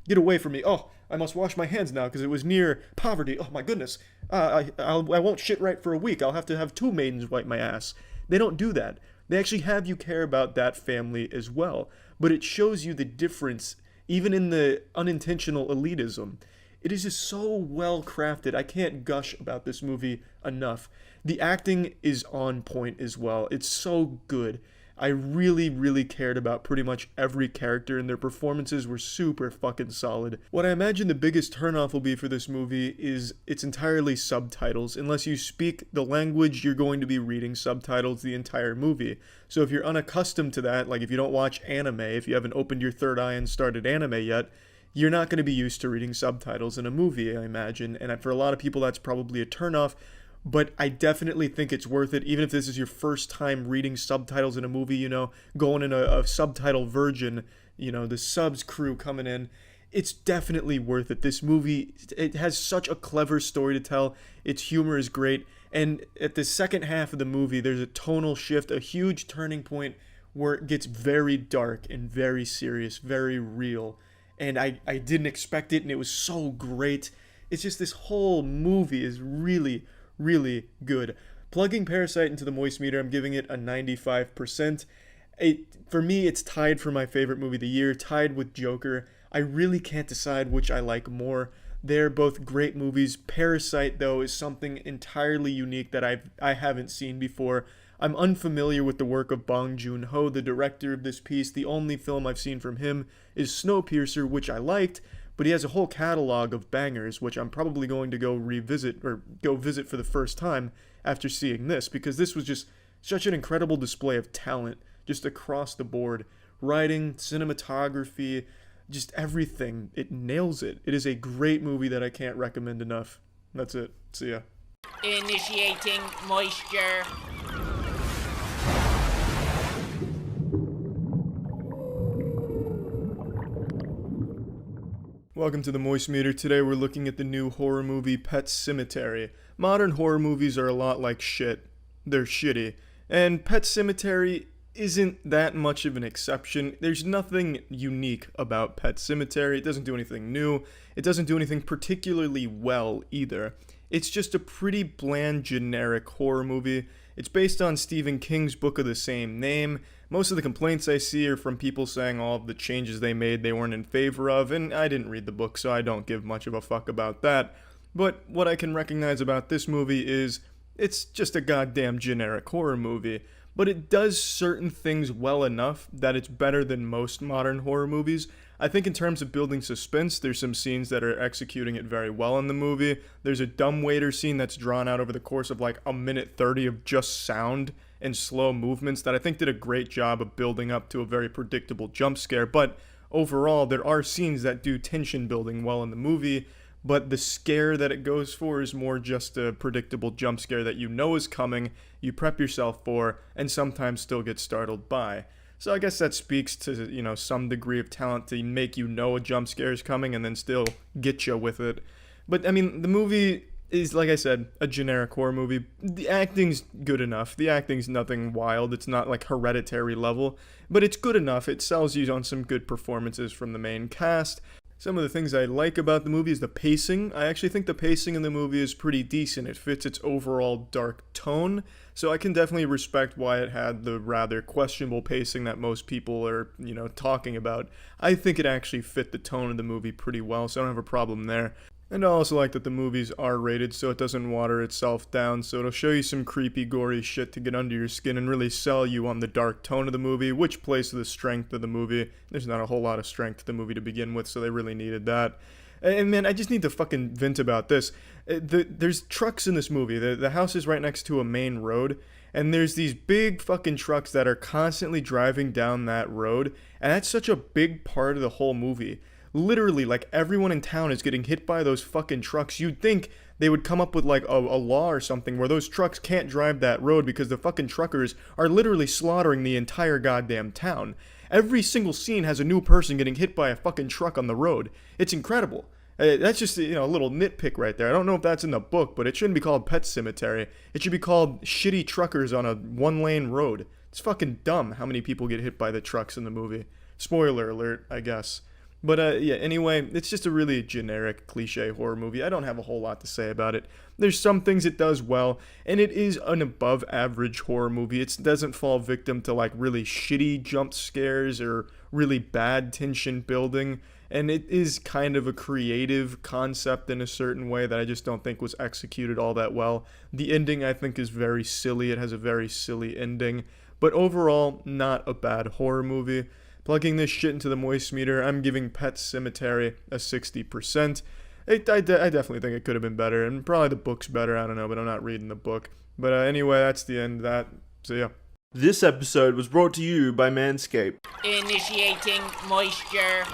Get away from me. Oh, I must wash my hands now because it was near poverty. Oh my goodness. I won't shit right for a week. I'll have to have 2 maidens wipe my ass. They don't do that. They actually have you care about that family as well. But it shows you the difference, even in the unintentional elitism. It is just so well crafted. I can't gush about this movie enough. The acting is on point as well. It's so good. I really, really cared about pretty much every character, and their performances were super fucking solid. What I imagine the biggest turnoff will be for this movie is it's entirely subtitles. Unless you speak the language, you're going to be reading subtitles the entire movie. So if you're unaccustomed to that, like if you don't watch anime, if you haven't opened your third eye and started anime yet, you're not going to be used to reading subtitles in a movie, I imagine. And for a lot of people, that's probably a turnoff. But I definitely think it's worth it, even if this is your first time reading subtitles in a movie, you know, going in a subtitle virgin, you know, the subs crew coming in. It's definitely worth it. This movie, it has such a clever story to tell. Its humor is great. And at the second half of the movie, there's a tonal shift, a huge turning point where it gets very dark and very serious, very real. And I didn't expect it, and it was so great. It's just this whole movie is really good. Plugging Parasite into the Moist Meter, I'm giving it a 95%. For me, it's tied for my favorite movie of the year, tied with Joker. I really can't decide which I like more. They're both great movies. Parasite, though, is something entirely unique that I haven't seen before. I'm unfamiliar with the work of Bong Joon-ho, the director of this piece. The only film I've seen from him is Snowpiercer, which I liked, but he has a whole catalog of bangers, which I'm probably going to go revisit or go visit for the first time after seeing this, because this was just such an incredible display of talent just across the board. Writing, cinematography, just everything. It nails it. It is a great movie that I can't recommend enough. That's it. See ya. Initiating moisture. Welcome to the Moist Meter. Today we're looking at the new horror movie Pet Sematary. Modern horror movies are a lot like shit. They're shitty. And Pet Sematary isn't that much of an exception. There's nothing unique about Pet Sematary. It doesn't do anything new. It doesn't do anything particularly well either. It's just a pretty bland, generic horror movie. It's based on Stephen King's book of the same name. Most of the complaints I see are from people saying all of the changes they made they weren't in favor of, and I didn't read the book, so I don't give much of a fuck about that. But what I can recognize about this movie is it's just a goddamn generic horror movie. But it does certain things well enough that it's better than most modern horror movies. I think in terms of building suspense, there's some scenes that are executing it very well in the movie. There's a dumbwaiter scene that's drawn out over the course of like a minute 30 of just sound and slow movements that I think did a great job of building up to a very predictable jump scare. But overall, there are scenes that do tension building well in the movie, but the scare that it goes for is more just a predictable jump scare that you know is coming, you prep yourself for, and sometimes still get startled by. So I guess that speaks to, you know, some degree of talent to make you know a jump scare is coming and then still get you with it. But, I mean, the movie is, like I said, a generic horror movie. The acting's good enough. The acting's nothing wild. It's not like Hereditary level, but it's good enough. It sells you on some good performances from the main cast. Some of the things I like about the movie is the pacing. I actually think the pacing in the movie is pretty decent. It fits its overall dark tone, so I can definitely respect why it had the rather questionable pacing that most people are, you know, talking about. I think it actually fit the tone of the movie pretty well, so I don't have a problem there. And I also like that the movie's R-rated, so it doesn't water itself down, so it'll show you some creepy, gory shit to get under your skin and really sell you on the dark tone of the movie, which plays to the strength of the movie. There's not a whole lot of strength to the movie to begin with, so they really needed that. And man, I just need to fucking vent about this. There's trucks in this movie. The house is right next to a main road, and there's these big fucking trucks that are constantly driving down that road, and that's such a big part of the whole movie. Literally, like, everyone in town is getting hit by those fucking trucks. You'd think they would come up with, like, a law or something where those trucks can't drive that road because the fucking truckers are literally slaughtering the entire goddamn town. Every single scene has a new person getting hit by a fucking truck on the road. It's incredible. That's just, you know, a little nitpick right there. I don't know if that's in the book, but it shouldn't be called Pet Sematary. It should be called Shitty Truckers on a one-lane road. It's fucking dumb how many people get hit by the trucks in the movie. Spoiler alert, I guess. But yeah, anyway, it's just a really generic, cliche horror movie. I don't have a whole lot to say about it. There's some things it does well, and it is an above-average horror movie. It doesn't fall victim to, like, really shitty jump scares or really bad tension building, and it is kind of a creative concept in a certain way that I just don't think was executed all that well. The ending, I think, is very silly. It has a very silly ending. but overall, not a bad horror movie. Plugging this shit into the moistmeter, I'm giving Pet Sematary a 60%. I definitely think it could have been better, and probably the book's better, I don't know, but I'm not reading the book. But anyway, that's the end of that, so yeah. This episode was brought to you by Manscaped. Initiating moisture.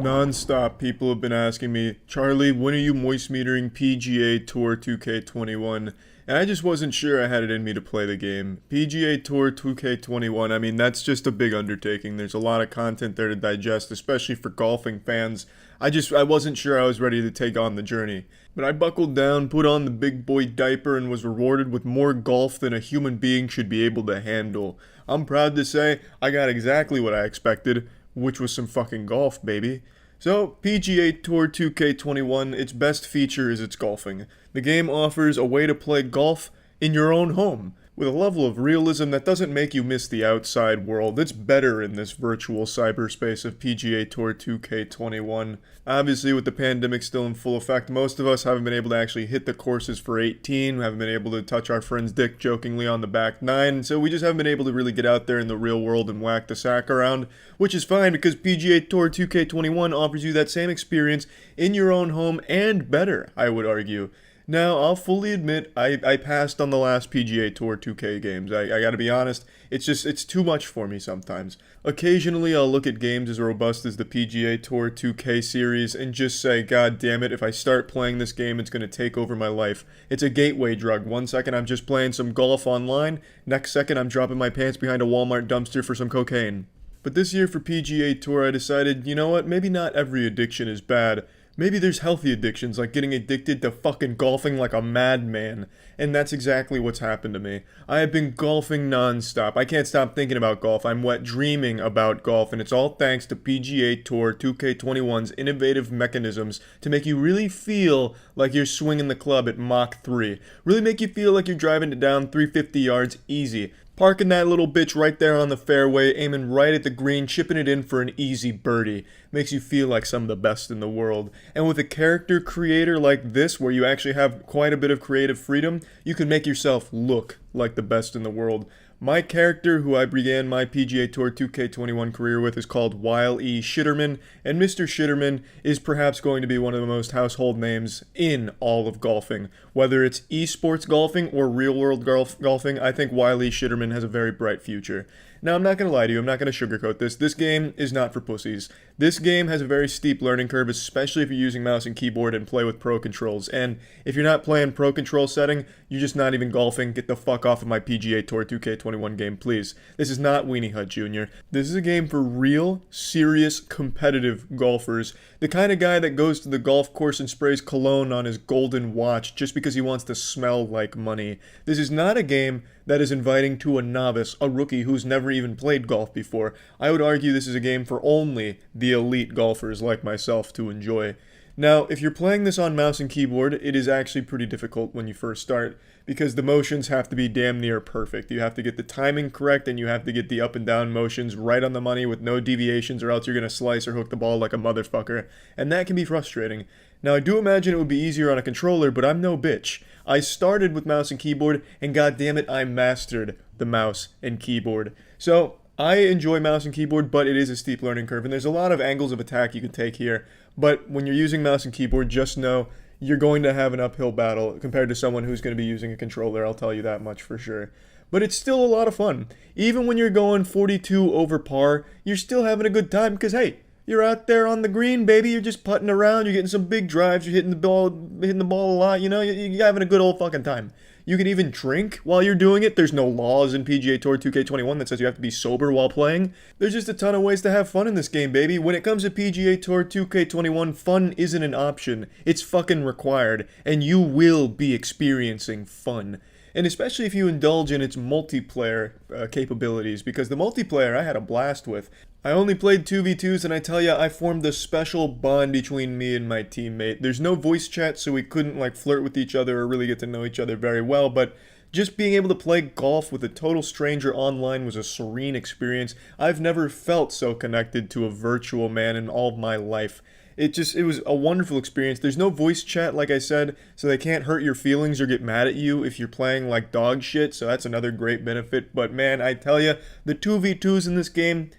Non-stop, people have been asking me, Charlie, when are you moist-metering PGA Tour 2K21? And I just wasn't sure I had it in me to play the game. PGA Tour 2K21, I mean, that's just a big undertaking. There's a lot of content there to digest, especially for golfing fans. I wasn't sure I was ready to take on the journey. But I buckled down, put on the big boy diaper, and was rewarded with more golf than a human being should be able to handle. I'm proud to say I got exactly what I expected, which was some fucking golf, baby. So, PGA Tour 2K21, its best feature is its golfing. The game offers a way to play golf in your own home, with a level of realism that doesn't make you miss the outside world. It's better in this virtual cyberspace of PGA Tour 2K21. Obviously, with the pandemic still in full effect, most of us haven't been able to actually hit the courses for 18, haven't been able to touch our friend's dick jokingly on the back 9, so we just haven't been able to really get out there in the real world and whack the sack around, which is fine because PGA Tour 2K21 offers you that same experience in your own home and better, I would argue. Now, I'll fully admit, I passed on the last PGA Tour 2K games. I gotta be honest, it's too much for me sometimes. Occasionally, I'll look at games as robust as the PGA Tour 2K series and just say, God damn it, if I start playing this game, it's gonna take over my life. It's a gateway drug. One second I'm just playing some golf online, next second I'm dropping my pants behind a Walmart dumpster for some cocaine. But this year for PGA Tour, I decided, you know what, maybe not every addiction is bad. Maybe there's healthy addictions, like getting addicted to fucking golfing like a madman. And that's exactly what's happened to me. I have been golfing non-stop. I can't stop thinking about golf. I'm wet dreaming about golf, and it's all thanks to PGA Tour 2K21's innovative mechanisms to make you really feel like you're swinging the club at Mach 3. Really make you feel like you're driving it down 350 yards easy. Parking that little bitch right there on the fairway, aiming right at the green, chipping it in for an easy birdie. Makes you feel like some of the best in the world. And with a character creator like this, where you actually have quite a bit of creative freedom, you can make yourself look like the best in the world. My character, who I began my PGA Tour 2K21 career with, is called Wile E. Shitterman, and Mr. Shitterman is perhaps going to be one of the most household names in all of golfing. Whether it's esports golfing or real-world golfing, I think Wile E. Shitterman has a very bright future. Now, I'm not going to lie to you, I'm not going to sugarcoat this. This game is not for pussies. This game has a very steep learning curve, especially if you're using mouse and keyboard and play with pro controls. And if you're not playing pro control setting, you're just not even golfing. Get the fuck off of my PGA Tour 2K21 game, please. This is not Weenie Hut Jr. This is a game for real, serious, competitive golfers. The kind of guy that goes to the golf course and sprays cologne on his golden watch just because he wants to smell like money. This is not a game that is inviting to a novice, a rookie who's never even played golf before. I would argue this is a game for only the elite golfers like myself to enjoy. Now, if you're playing this on mouse and keyboard, it is actually pretty difficult when you first start, because the motions have to be damn near perfect. You have to get the timing correct, and you have to get the up and down motions right on the money with no deviations, or else you're going to slice or hook the ball like a motherfucker, and that can be frustrating. Now, I do imagine it would be easier on a controller, but I'm no bitch. I started with mouse and keyboard, and goddammit, I mastered the mouse and keyboard. So, I enjoy mouse and keyboard, but it is a steep learning curve, and there's a lot of angles of attack you can take here. But when you're using mouse and keyboard, just know you're going to have an uphill battle compared to someone who's going to be using a controller, I'll tell you that much for sure. But it's still a lot of fun. Even when you're going 42 over par, you're still having a good time because, hey, you're out there on the green, baby. You're just putting around. You're getting some big drives. You're hitting the ball a lot. You know, you're having a good old fucking time. You can even drink while you're doing it. There's no laws in PGA Tour 2K21 that says you have to be sober while playing. There's just a ton of ways to have fun in this game, baby. When it comes to PGA Tour 2K21, fun isn't an option. It's fucking required, and you will be experiencing fun. And especially if you indulge in its multiplayer capabilities, because the multiplayer I had a blast with. I only played 2v2s, and I tell ya, I formed a special bond between me and my teammate. There's no voice chat, so we couldn't flirt with each other or really get to know each other very well, but just being able to play golf with a total stranger online was a serene experience. I've never felt so connected to a virtual man in all of my life. It was a wonderful experience. There's no voice chat, like I said, so they can't hurt your feelings or get mad at you if you're playing like dog shit, so that's another great benefit. But man, I tell you, the 2v2s in this game,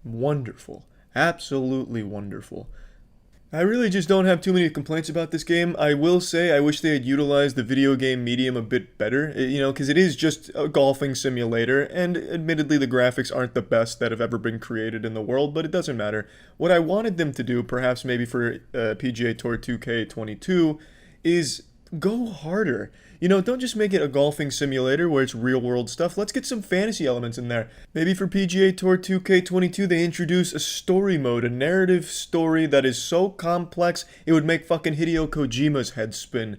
wonderful. Absolutely wonderful. I really just don't have too many complaints about this game. I will say I wish they had utilized the video game medium a bit better, because it is just a golfing simulator, and admittedly the graphics aren't the best that have ever been created in the world, but it doesn't matter. What I wanted them to do, perhaps maybe for PGA Tour 2K22, is go harder. Don't just make it a golfing simulator where it's real world stuff. Let's get some fantasy elements in there. Maybe for PGA Tour 2K22 they introduce a story mode, a narrative story that is so complex it would make fucking Hideo Kojima's head spin.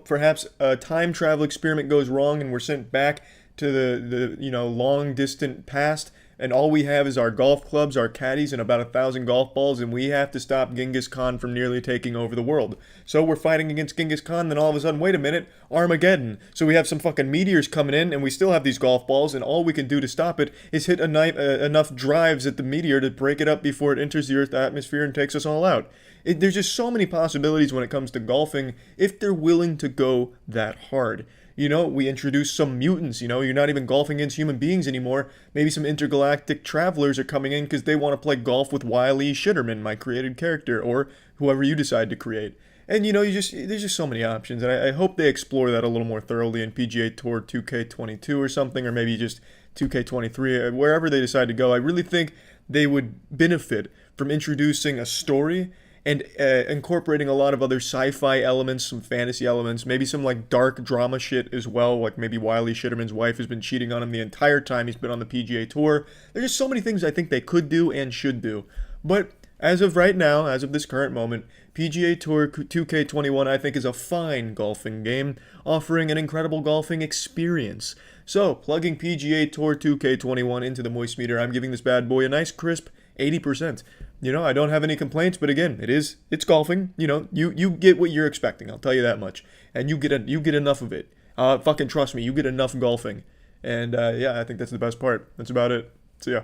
Perhaps a time travel experiment goes wrong and we're sent back to the long distant past, and all we have is our golf clubs, our caddies, and about 1,000 golf balls, and we have to stop Genghis Khan from nearly taking over the world. So we're fighting against Genghis Khan, then all of a sudden, wait a minute, Armageddon. So we have some fucking meteors coming in, and we still have these golf balls, and all we can do to stop it is hit enough drives at the meteor to break it up before it enters the Earth's atmosphere and takes us all out. There's just so many possibilities when it comes to golfing, if they're willing to go that hard. We introduce some mutants, you're not even golfing against human beings anymore. Maybe some intergalactic travelers are coming in because they want to play golf with Wile E. Shitterman, my created character, or whoever you decide to create. And there's just so many options, and I hope they explore that a little more thoroughly in PGA Tour 2K22 or something, or maybe just 2K23, wherever they decide to go. I really think they would benefit from introducing a story and incorporating a lot of other sci-fi elements, some fantasy elements, maybe some like dark drama shit as well, like maybe Wile E. Shitterman's wife has been cheating on him the entire time he's been on the PGA Tour. There's just so many things I think they could do and should do. But as of right now, as of this current moment, PGA Tour 2K21 I think is a fine golfing game, offering an incredible golfing experience. So, plugging PGA Tour 2K21 into the moistmeter, I'm giving this bad boy a nice crisp 80%. I don't have any complaints, but again, it's golfing. You get what you're expecting, I'll tell you that much. And you get enough of it. Fucking trust me, you get enough golfing. And I think that's the best part. That's about it. So yeah.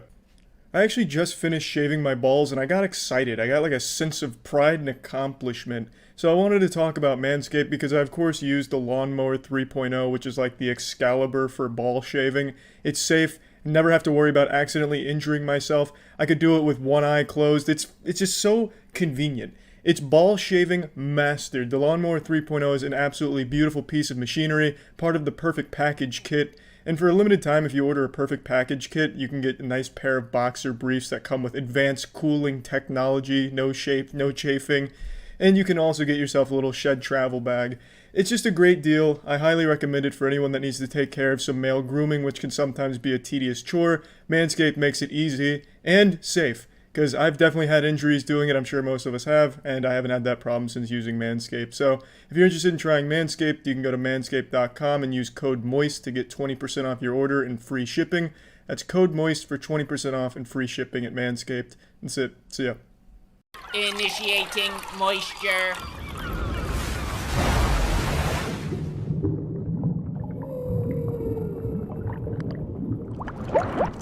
I actually just finished shaving my balls and I got excited. I got like a sense of pride and accomplishment. So I wanted to talk about Manscaped because I of course used the Lawnmower 3.0, which is like the Excalibur for ball shaving. It's safe. Never have to worry about accidentally injuring myself. I could do it with one eye closed. It's just so convenient. It's ball shaving mastered. The Lawnmower 3.0 is an absolutely beautiful piece of machinery, part of the Perfect Package kit. And for a limited time, if you order a Perfect Package kit, you can get a nice pair of boxer briefs that come with advanced cooling technology, no chafing. And you can also get yourself a little shed travel bag. It's just a great deal. I highly recommend it for anyone that needs to take care of some male grooming, which can sometimes be a tedious chore. Manscaped makes it easy and safe, because I've definitely had injuries doing it. I'm sure most of us have, and I haven't had that problem since using Manscaped. So if you're interested in trying Manscaped, you can go to manscaped.com and use code MOIST to get 20% off your order and free shipping. That's code MOIST for 20% off and free shipping at Manscaped. That's it. See ya. Initiating moisture.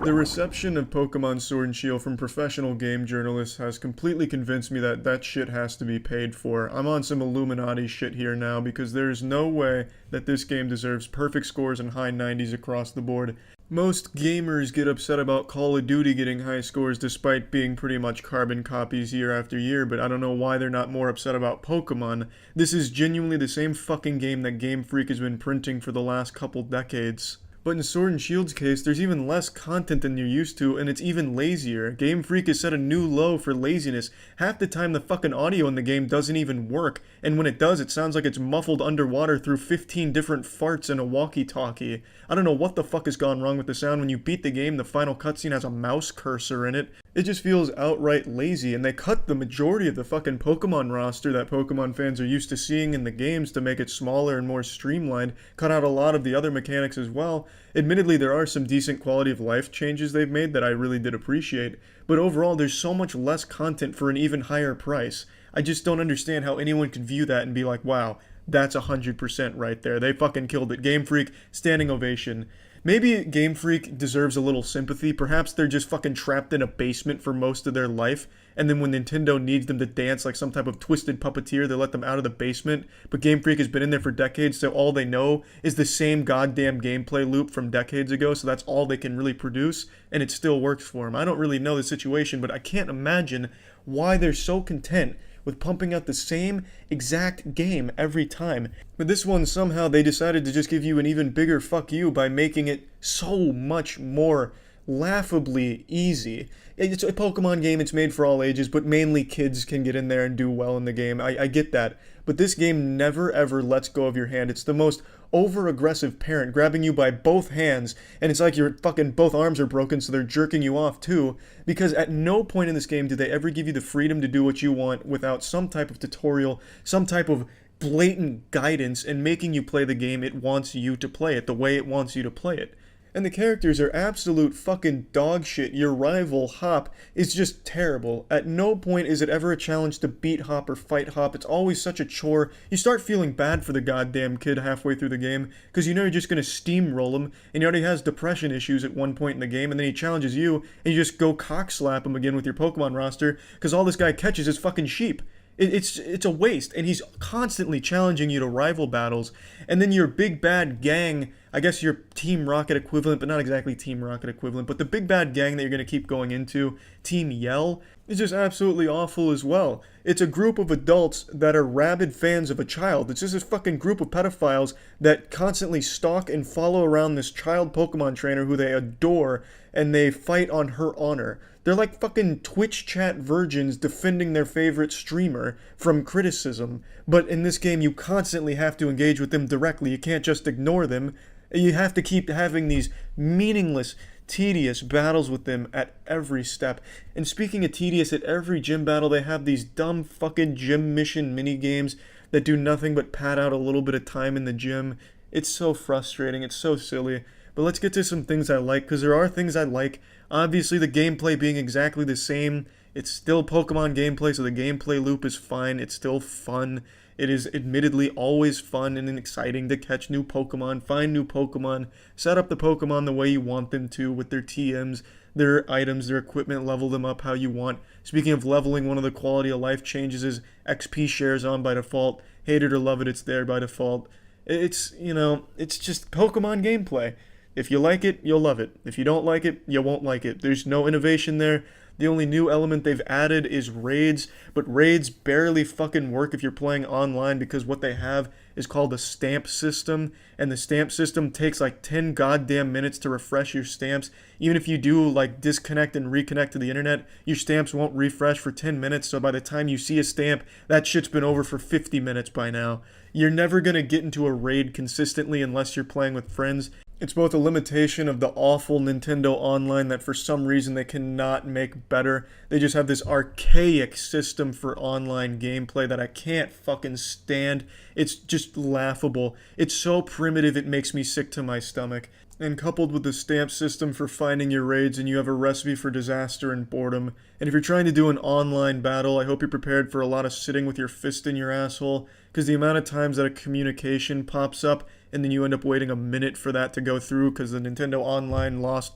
The reception of Pokemon Sword and Shield from professional game journalists has completely convinced me that that shit has to be paid for. I'm on some Illuminati shit here now because there's no way that this game deserves perfect scores and high 90s across the board. Most gamers get upset about Call of Duty getting high scores despite being pretty much carbon copies year after year, but I don't know why they're not more upset about Pokemon. This is genuinely the same fucking game that Game Freak has been printing for the last couple decades. But in Sword and Shield's case, there's even less content than you're used to, and it's even lazier. Game Freak has set a new low for laziness. Half the time the fucking audio in the game doesn't even work, and when it does, it sounds like it's muffled underwater through 15 different farts in a walkie-talkie. I don't know what the fuck has gone wrong with the sound. When you beat the game, the final cutscene has a mouse cursor in it. It just feels outright lazy, and they cut the majority of the fucking Pokemon roster that Pokemon fans are used to seeing in the games to make it smaller and more streamlined, cut out a lot of the other mechanics as well. Admittedly, there are some decent quality of life changes they've made that I really did appreciate, but overall there's so much less content for an even higher price. I just don't understand how anyone could view that and be like, wow, that's 100% right there. They fucking killed it. Game Freak, standing ovation. Maybe Game Freak deserves a little sympathy. Perhaps they're just fucking trapped in a basement for most of their life, and then when Nintendo needs them to dance like some type of twisted puppeteer, they let them out of the basement. But Game Freak has been in there for decades, so all they know is the same goddamn gameplay loop from decades ago, so that's all they can really produce, and it still works for them. I don't really know the situation, but I can't imagine why they're so content with pumping out the same exact game every time. But this one, somehow they decided to just give you an even bigger fuck you by making it so much more laughably easy. It's a Pokemon game, it's made for all ages, but mainly kids can get in there and do well in the game. I get that. But this game never ever lets go of your hand. It's the most over-aggressive parent grabbing you by both hands, and it's like your fucking both arms are broken, so they're jerking you off too, because at no point in this game do they ever give you the freedom to do what you want without some type of tutorial, some type of blatant guidance, and making you play the game it wants you to play it, the way it wants you to play it. And the characters are absolute fucking dog shit. Your rival, Hop, is just terrible. At no point is it ever a challenge to beat Hop or fight Hop. It's always such a chore. You start feeling bad for the goddamn kid halfway through the game, because you know you're just going to steamroll him, and he already has depression issues at one point in the game, and then he challenges you, and you just go cockslap him again with your Pokemon roster, because all this guy catches is fucking sheep. It's a waste, and he's constantly challenging you to rival battles, and then your big bad gang, I guess your Team Rocket equivalent, but not exactly Team Rocket equivalent, but the big bad gang that you're going to keep going into, Team Yell, is just absolutely awful as well. It's a group of adults that are rabid fans of a child. It's just this fucking group of pedophiles that constantly stalk and follow around this child Pokemon trainer who they adore, and they fight on her honor. They're like fucking Twitch chat virgins defending their favorite streamer from criticism. But in this game, you constantly have to engage with them directly. You can't just ignore them. You have to keep having these meaningless, tedious battles with them at every step. And speaking of tedious, at every gym battle, they have these dumb fucking gym mission mini-games that do nothing but pad out a little bit of time in the gym. It's so frustrating. It's so silly. But let's get to some things I like, because there are things I like. Obviously, the gameplay being exactly the same. It's still Pokemon gameplay, so the gameplay loop is fine. It's still fun. It is admittedly always fun and exciting to catch new Pokemon, find new Pokemon, set up the Pokemon the way you want them to with their TMs, their items, their equipment, level them up how you want. Speaking of leveling, one of the quality of life changes is XP shares on by default. Hate it or love it, it's there by default. It's, it's just Pokemon gameplay. If you like it, you'll love it. If you don't like it, you won't like it. There's no innovation there. The only new element they've added is raids, but raids barely fucking work if you're playing online, because what they have is called a stamp system, and the stamp system takes like 10 goddamn minutes to refresh your stamps. Even if you do like disconnect and reconnect to the internet, your stamps won't refresh for 10 minutes, so by the time you see a stamp, that shit's been over for 50 minutes by now. You're never gonna get into a raid consistently unless you're playing with friends. It's both a limitation of the awful Nintendo Online that for some reason they cannot make better. They just have this archaic system for online gameplay that I can't fucking stand. It's just laughable. It's so primitive it makes me sick to my stomach. And coupled with the stamp system for finding your raids, and you have a recipe for disaster and boredom. And if you're trying to do an online battle, I hope you're prepared for a lot of sitting with your fist in your asshole, because the amount of times that a communication pops up and then you end up waiting a minute for that to go through because the Nintendo Online lost,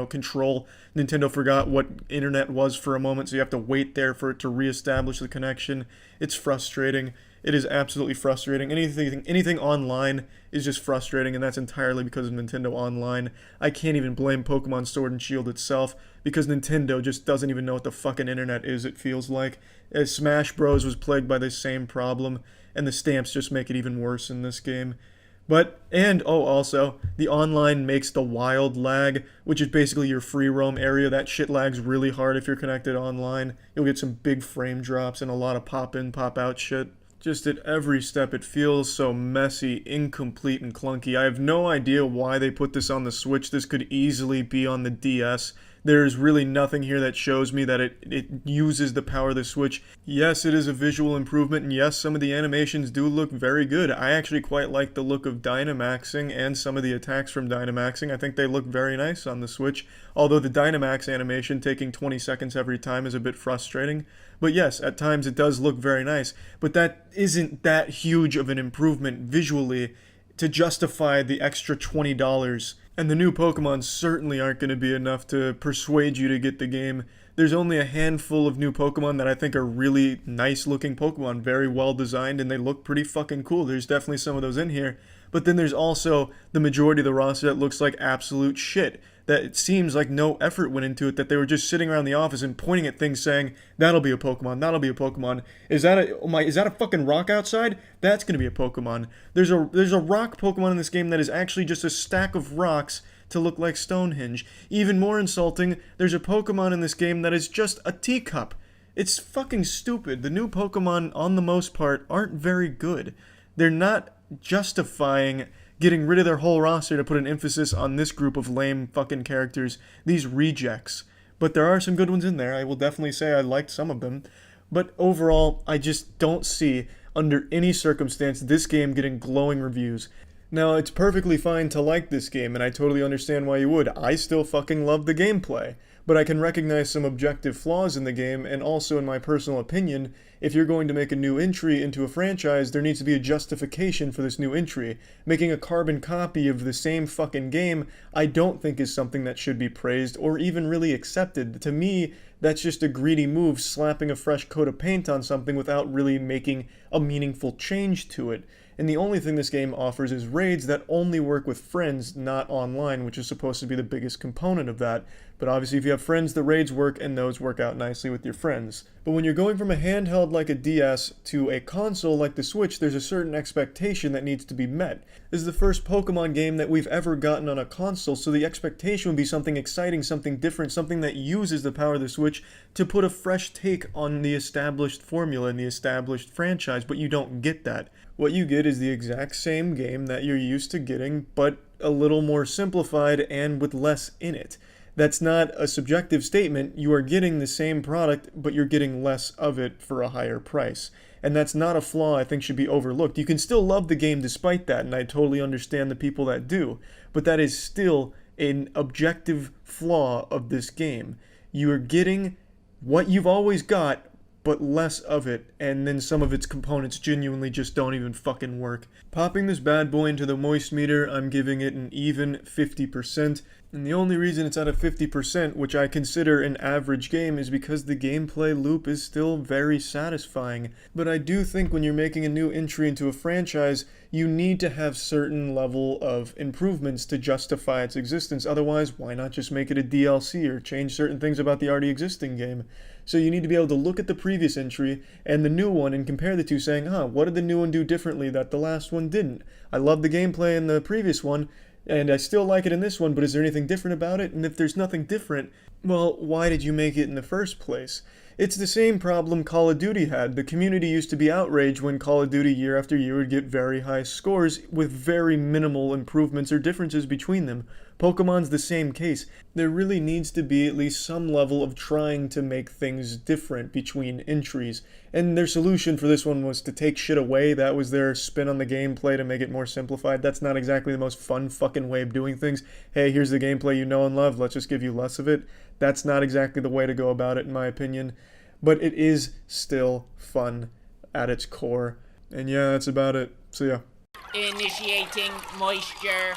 control. Nintendo forgot what internet was for a moment, so you have to wait there for it to reestablish the connection. It's frustrating. It is absolutely frustrating. Anything online is just frustrating, and that's entirely because of Nintendo Online. I can't even blame Pokemon Sword and Shield itself, because Nintendo just doesn't even know what the fucking internet is, it feels like. Smash Bros. Was plagued by the same problem, and the stamps just make it even worse in this game. Also, the online makes the wild lag, which is basically your free roam area. That shit lags really hard if you're connected online. You'll get some big frame drops and a lot of pop in, pop out shit. Just at every step, it feels so messy, incomplete, and clunky. I have no idea why they put this on the Switch. This could easily be on the DS. There's really nothing here that shows me that it uses the power of the Switch. Yes, it is a visual improvement, and yes, some of the animations do look very good. I actually quite like the look of Dynamaxing and some of the attacks from Dynamaxing. I think they look very nice on the Switch, although the Dynamax animation taking 20 seconds every time is a bit frustrating. But yes, at times it does look very nice, but that isn't that huge of an improvement visually to justify the extra $20 And the new Pokemon certainly aren't going to be enough to persuade you to get the game. There's only a handful of new Pokemon that I think are really nice looking Pokemon, very well designed, and they look pretty fucking cool. There's definitely some of those in here. But then there's also the majority of the roster that looks like absolute shit. That it seems like no effort went into it, that they were just sitting around the office and pointing at things saying, that'll be a Pokemon, that'll be a Pokemon. Is that a fucking rock outside? That's gonna be a Pokemon. There's a rock Pokemon in this game that is actually just a stack of rocks to look like Stonehenge. Even more insulting, there's a Pokemon in this game that is just a teacup. It's fucking stupid. The new Pokemon, on the most part, aren't very good. They're not justifying getting rid of their whole roster to put an emphasis on this group of lame fucking characters, these rejects. But there are some good ones in there. I will definitely say I liked some of them. But overall, I just don't see, under any circumstance, this game getting glowing reviews. Now, it's perfectly fine to like this game, and I totally understand why you would. I still fucking love the gameplay. But I can recognize some objective flaws in the game, and also in my personal opinion, if you're going to make a new entry into a franchise, there needs to be a justification for this new entry. Making a carbon copy of the same fucking game, I don't think is something that should be praised or even really accepted. To me, that's just a greedy move, slapping a fresh coat of paint on something without really making a meaningful change to it. And the only thing this game offers is raids that only work with friends, not online, which is supposed to be the biggest component of that. But obviously if you have friends, the raids work, and those work out nicely with your friends. But when you're going from a handheld like a DS to a console like the Switch, there's a certain expectation that needs to be met. This is the first Pokemon game that we've ever gotten on a console, so the expectation would be something exciting, something different, something that uses the power of the Switch to put a fresh take on the established formula and the established franchise, but you don't get that. What you get is the exact same game that you're used to getting, but a little more simplified and with less in it. That's not a subjective statement. You are getting the same product, but you're getting less of it for a higher price. And that's not a flaw I think should be overlooked. You can still love the game despite that, and I totally understand the people that do. But that is still an objective flaw of this game. You are getting what you've always got, but less of it, and then some of its components genuinely just don't even fucking work. Popping this bad boy into the moist meter, I'm giving it an even 50%, and the only reason it's at a 50%, which I consider an average game, is because the gameplay loop is still very satisfying. But I do think when you're making a new entry into a franchise, you need to have certain level of improvements to justify its existence. Otherwise, why not just make it a DLC or change certain things about the already existing game? So you need to be able to look at the previous entry and the new one and compare the two, saying, what did the new one do differently that the last one didn't? I love the gameplay in the previous one, and I still like it in this one, but is there anything different about it? And if there's nothing different, well, why did you make it in the first place? It's the same problem Call of Duty had. The community used to be outraged when Call of Duty year after year would get very high scores with very minimal improvements or differences between them. Pokemon's the same case. There really needs to be at least some level of trying to make things different between entries. And their solution for this one was to take shit away. That was their spin on the gameplay to make it more simplified. That's not exactly the most fun fucking way of doing things. Hey, here's the gameplay you know and love. Let's just give you less of it. That's not exactly the way to go about it, in my opinion. But it is still fun at its core. And yeah, that's about it. So yeah. Initiating moisture.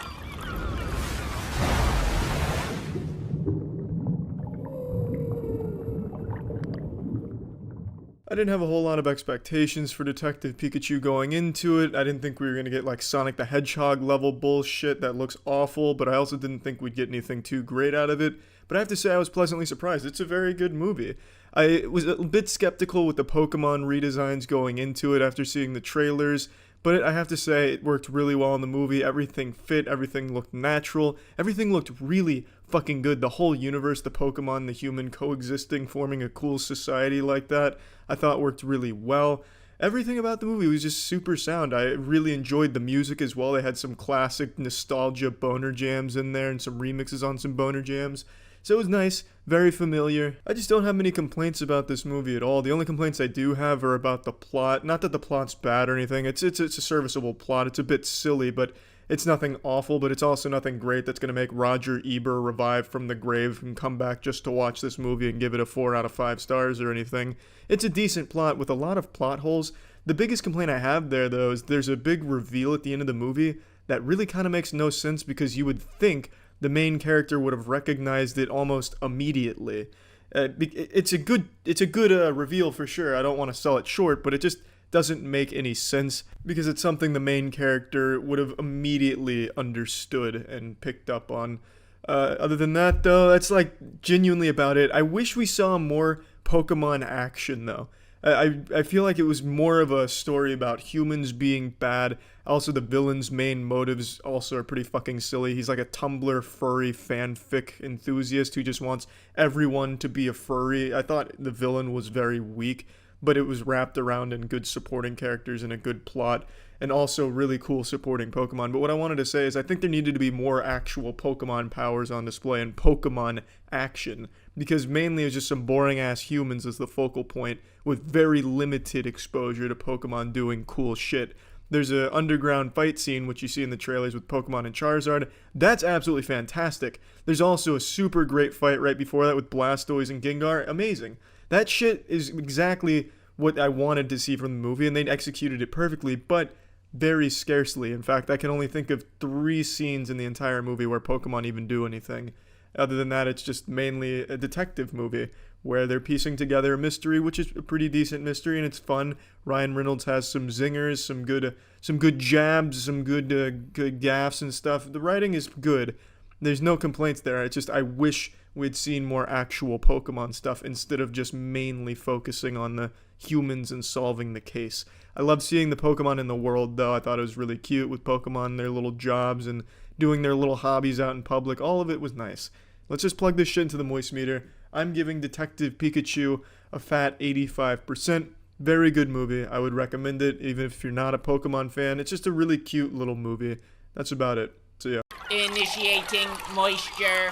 I didn't have a whole lot of expectations for Detective Pikachu going into it. I didn't think we were going to get like Sonic the Hedgehog level bullshit that looks awful, but I also didn't think we'd get anything too great out of it. But I have to say I was pleasantly surprised. It's a very good movie. I was a bit skeptical with the Pokemon redesigns going into it after seeing the trailers, but I have to say it worked really well in the movie. Everything fit, everything looked natural, everything looked really fucking good. The whole universe, the Pokemon, the human coexisting, forming a cool society like that, I thought worked really well. Everything about the movie was just super sound. I really enjoyed the music as well. They had some classic nostalgia boner jams in there and some remixes on some boner jams. So it was nice, very familiar. I just don't have many complaints about this movie at all. The only complaints I do have are about the plot. Not that the plot's bad or anything. It's a serviceable plot. It's a bit silly, but it's nothing awful, but it's also nothing great that's going to make Roger Ebert revive from the grave and come back just to watch this movie and give it a 4 out of 5 stars or anything. It's a decent plot with a lot of plot holes. The biggest complaint I have there, though, is there's a big reveal at the end of the movie that really kind of makes no sense because you would think the main character would have recognized it almost immediately. It's a good reveal for sure. I don't want to sell it short, but it just doesn't make any sense because it's something the main character would have immediately understood and picked up on. Other than that, though, that's like genuinely about it. I wish we saw more Pokemon action, though. I feel like it was more of a story about humans being bad. Also, the villain's main motives also are pretty fucking silly. He's like a Tumblr furry fanfic enthusiast who just wants everyone to be a furry. I thought the villain was very weak, but it was wrapped around in good supporting characters and a good plot, and also really cool supporting Pokemon. But what I wanted to say is I think there needed to be more actual Pokemon powers on display and Pokemon action, because mainly it was just some boring-ass humans as the focal point with very limited exposure to Pokemon doing cool shit. There's an underground fight scene, which you see in the trailers with Pokemon and Charizard. That's absolutely fantastic. There's also a super great fight right before that with Blastoise and Gengar. Amazing. That shit is exactly what I wanted to see from the movie, and they executed it perfectly, but very scarcely. In fact, I can only think of 3 scenes in the entire movie where Pokemon even do anything. Other than that, it's just mainly a detective movie where they're piecing together a mystery, which is a pretty decent mystery, and it's fun. Ryan Reynolds has some zingers, some good jabs, some good gaffes and stuff. The writing is good. There's no complaints there. It's just I wish we'd seen more actual Pokemon stuff instead of just mainly focusing on the humans and solving the case. I love seeing the Pokemon in the world, though. I thought it was really cute with Pokemon, their little jobs, and doing their little hobbies out in public. All of it was nice. Let's just plug this shit into the moist meter. I'm giving Detective Pikachu a fat 85%. Very good movie. I would recommend it, even if you're not a Pokemon fan. It's just a really cute little movie. That's about it. So yeah. Initiating moisture.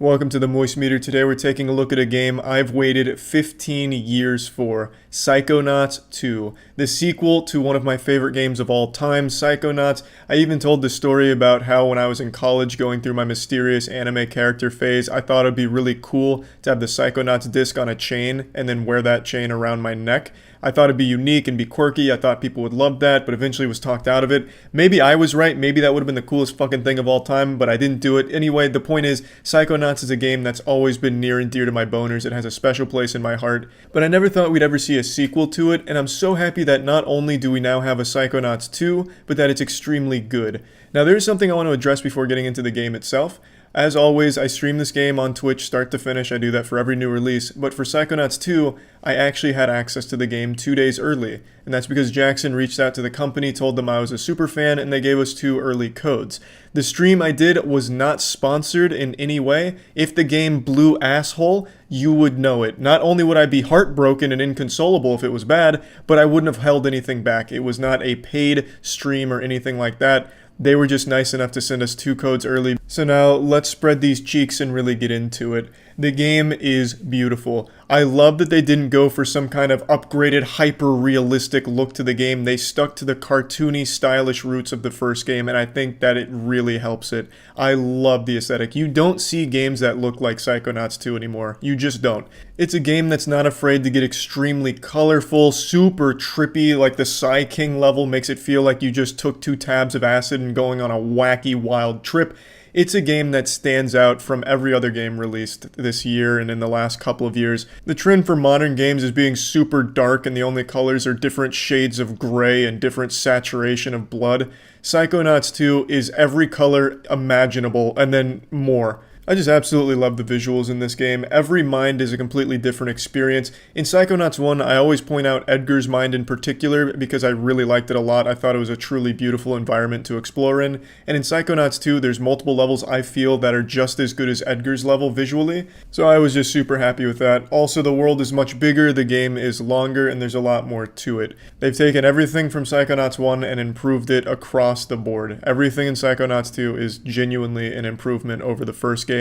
Welcome to the Moist Meter. Today we're taking a look at a game I've waited 15 years for, Psychonauts 2, the sequel to one of my favorite games of all time, Psychonauts. I even told the story about how when I was in college going through my mysterious anime character phase, I thought it'd be really cool to have the Psychonauts disc on a chain and then wear that chain around my neck. I thought it'd be unique and be quirky. I thought people would love that, but eventually was talked out of it. Maybe I was right. Maybe that would have been the coolest fucking thing of all time, but I didn't do it. Anyway, the point is, Psychonauts is a game that's always been near and dear to my boners. It has a special place in my heart, but I never thought we'd ever see a sequel to it, and I'm so happy that not only do we now have a Psychonauts 2, but that it's extremely good. Now, there's something I want to address before getting into the game itself. As always, I stream this game on Twitch start to finish. I do that for every new release. But for Psychonauts 2, I actually had access to the game 2 days early. And that's because Jackson reached out to the company, told them I was a super fan, and they gave us 2 early codes. The stream I did was not sponsored in any way. If the game blew asshole, you would know it. Not only would I be heartbroken and inconsolable if it was bad, but I wouldn't have held anything back. It was not a paid stream or anything like that. They were just nice enough to send us 2 codes early. So now let's spread these cheeks and really get into it. The game is beautiful. I love that they didn't go for some kind of upgraded, hyper-realistic look to the game. They stuck to the cartoony, stylish roots of the first game, and I think that it really helps it. I love the aesthetic. You don't see games that look like Psychonauts 2 anymore. You just don't. It's a game that's not afraid to get extremely colorful, super trippy, like the Psy King level makes it feel like you just took 2 tabs of acid and going on a wacky, wild trip. It's a game that stands out from every other game released this year and in the last couple of years. The trend for modern games is being super dark and the only colors are different shades of gray and different saturation of blood. Psychonauts 2 is every color imaginable and then more. I just absolutely love the visuals in this game. Every mind is a completely different experience. In Psychonauts 1, I always point out Edgar's mind in particular because I really liked it a lot. I thought it was a truly beautiful environment to explore in. And in Psychonauts 2, there's multiple levels I feel that are just as good as Edgar's level visually. So I was just super happy with that. Also, the world is much bigger, the game is longer, and there's a lot more to it. They've taken everything from Psychonauts 1 and improved it across the board. Everything in Psychonauts 2 is genuinely an improvement over the first game.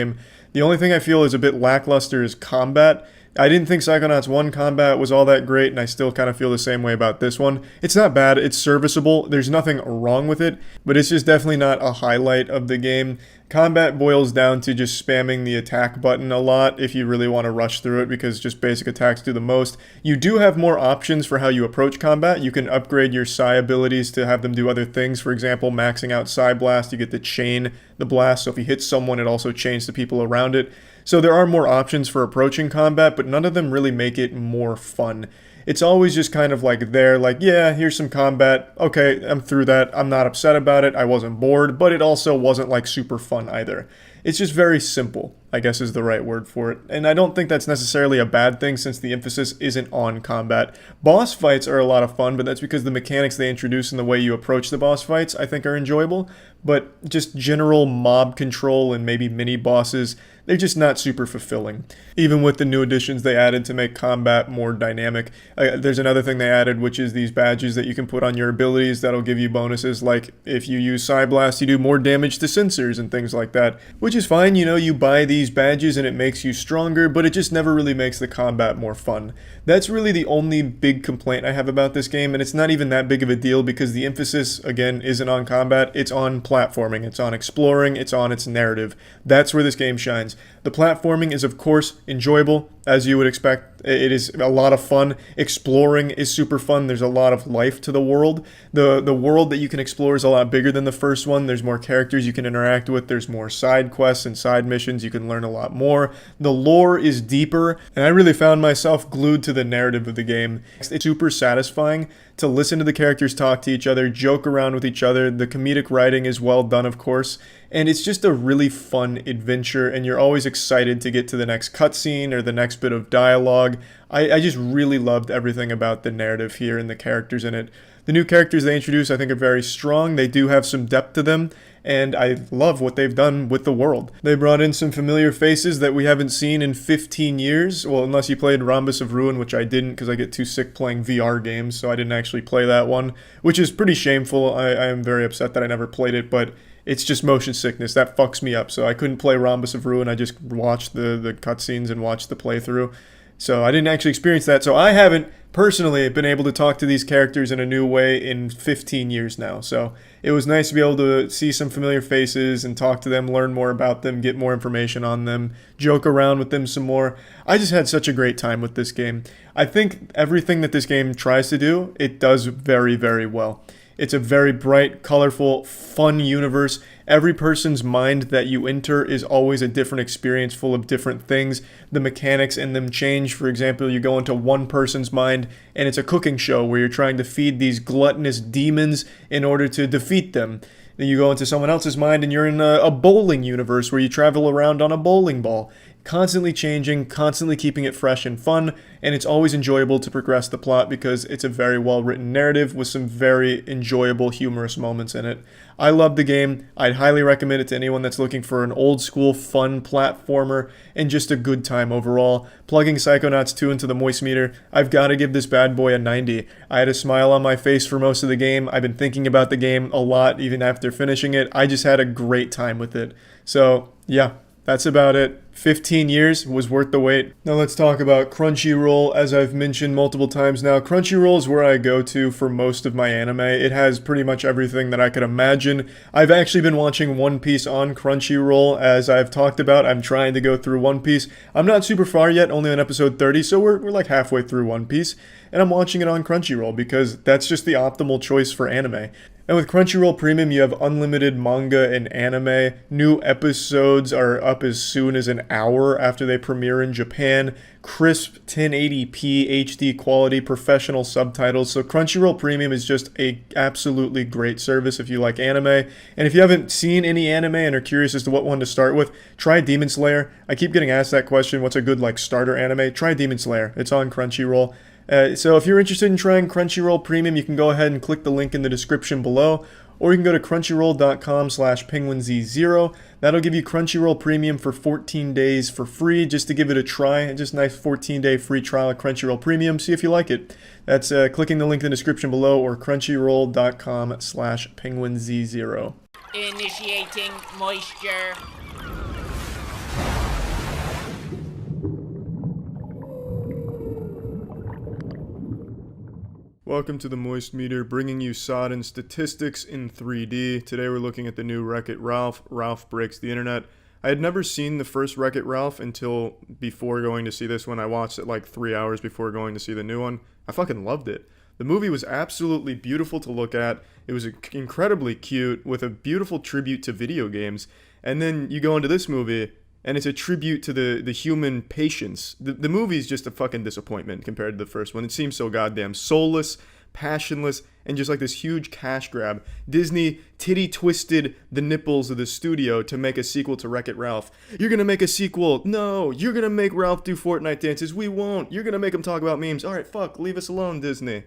The only thing I feel is a bit lackluster is combat. I didn't think Psychonauts 1 combat was all that great, and I still kind of feel the same way about this one. It's not bad, it's serviceable, there's nothing wrong with it, but it's just definitely not a highlight of the game. Combat boils down to just spamming the attack button a lot if you really want to rush through it, because just basic attacks do the most. You do have more options for how you approach combat. You can upgrade your Psy abilities to have them do other things. For example, maxing out Psy Blast, you get to chain the blast, so if you hit someone, it also chains the people around it. So there are more options for approaching combat, but none of them really make it more fun. It's always just kind of like there, like, yeah, here's some combat. Okay, I'm through that. I'm not upset about it. I wasn't bored, but it also wasn't like super fun either. It's just very simple, I guess is the right word for it. And I don't think that's necessarily a bad thing since the emphasis isn't on combat. Boss fights are a lot of fun, but that's because the mechanics they introduce and the way you approach the boss fights I think are enjoyable. But just general mob control and maybe mini bosses, they're just not super fulfilling. Even with the new additions they added to make combat more dynamic. There's another thing they added, which is these badges that you can put on your abilities that'll give you bonuses. Like if you use Psy Blast, you do more damage to sensors and things like that. Which is fine, you know, you buy these badges and it makes you stronger, but it just never really makes the combat more fun. That's really the only big complaint I have about this game, and it's not even that big of a deal because the emphasis, again, isn't on combat, it's on platforming, it's on exploring, it's on its narrative. That's where this game shines. The platforming is, of course, enjoyable, as you would expect. It is a lot of fun. Exploring is super fun. There's a lot of life to the world. The world that you can explore is a lot bigger than the first one. There's more characters you can interact with. There's more side quests and side missions. You can learn a lot more. The lore is deeper, and I really found myself glued to the narrative of the game. It's super satisfying to listen to the characters talk to each other, joke around with each other. The comedic writing is well done, of course, and it's just a really fun adventure, and you're always excited to get to the next cutscene or the next bit of dialogue. I just really loved everything about the narrative here and the characters in it. The new characters they introduce I think are very strong. They do have some depth to them, and I love what they've done with the world. They brought in some familiar faces that we haven't seen in 15 years. Well, unless you played Rhombus of Ruin, which I didn't because I get too sick playing VR games, so I didn't actually play that one, which is pretty shameful. I am very upset that I never played it, but it's just motion sickness. That fucks me up, so I couldn't play Rhombus of Ruin. I just watched the cutscenes and watched the playthrough. So I didn't actually experience that. So I haven't personally been able to talk to these characters in a new way in 15 years now. So it was nice to be able to see some familiar faces and talk to them, learn more about them, get more information on them, joke around with them some more. I just had such a great time with this game. I think everything that this game tries to do, it does very, very well. It's a very bright, colorful, fun universe. Every person's mind that you enter is always a different experience full of different things. The mechanics in them change. For example, you go into one person's mind and it's a cooking show where you're trying to feed these gluttonous demons in order to defeat them. Then you go into someone else's mind and you're in a bowling universe where you travel around on a bowling ball. Constantly changing, constantly keeping it fresh and fun, and it's always enjoyable to progress the plot because it's a very well-written narrative with some very enjoyable, humorous moments in it. I love the game. I'd highly recommend it to anyone that's looking for an old-school, fun platformer and just a good time overall. Plugging Psychonauts 2 into the moistmeter, I've got to give this bad boy a 90. I had a smile on my face for most of the game. I've been thinking about the game a lot even after finishing it. I just had a great time with it. So, yeah. That's about it. 15 years was worth the wait. Now let's talk about Crunchyroll. As I've mentioned multiple times now, Crunchyroll is where I go to for most of my anime. It has pretty much everything that I could imagine. I've actually been watching One Piece on Crunchyroll. As I've talked about, I'm trying to go through One Piece. I'm not super far yet, only on episode 30, so we're like halfway through One Piece. And I'm watching it on Crunchyroll because that's just the optimal choice for anime. And with Crunchyroll Premium, you have unlimited manga and anime. New episodes are up as soon as an hour after they premiere in Japan. Crisp 1080p HD quality, professional subtitles. So Crunchyroll Premium is just a absolutely great service if you like anime. And if you haven't seen any anime and are curious as to what one to start with, try Demon Slayer. I keep getting asked that question, what's a good starter anime? Try Demon Slayer. It's on Crunchyroll. So if you're interested in trying Crunchyroll Premium, you can go ahead and click the link in the description below, or you can go to crunchyroll.com/penguinz0. That'll give you Crunchyroll Premium for 14 days for free, just to give it a try. Just a nice 14-day free trial of Crunchyroll Premium. See if you like it. That's clicking the link in the description below, or crunchyroll.com/penguinz0. Initiating moisture. Welcome to the Moist Meter, bringing you sodden statistics in 3D. Today we're looking at the new Wreck-It Ralph. Ralph Breaks the Internet. I had never seen the first Wreck-It Ralph until before going to see this one. I watched it like 3 hours before going to see the new one. I fucking loved it. The movie was absolutely beautiful to look at. It was incredibly cute with a beautiful tribute to video games. And then you go into this movie and it's a tribute to the human patience. The movie's just a fucking disappointment compared to the first one. It seems so goddamn soulless, passionless, and just like this huge cash grab. Disney titty-twisted the nipples of the studio to make a sequel to Wreck-It Ralph. You're gonna make a sequel. No. You're gonna make Ralph do Fortnite dances. We won't. You're gonna make him talk about memes. Alright, fuck. Leave us alone, Disney.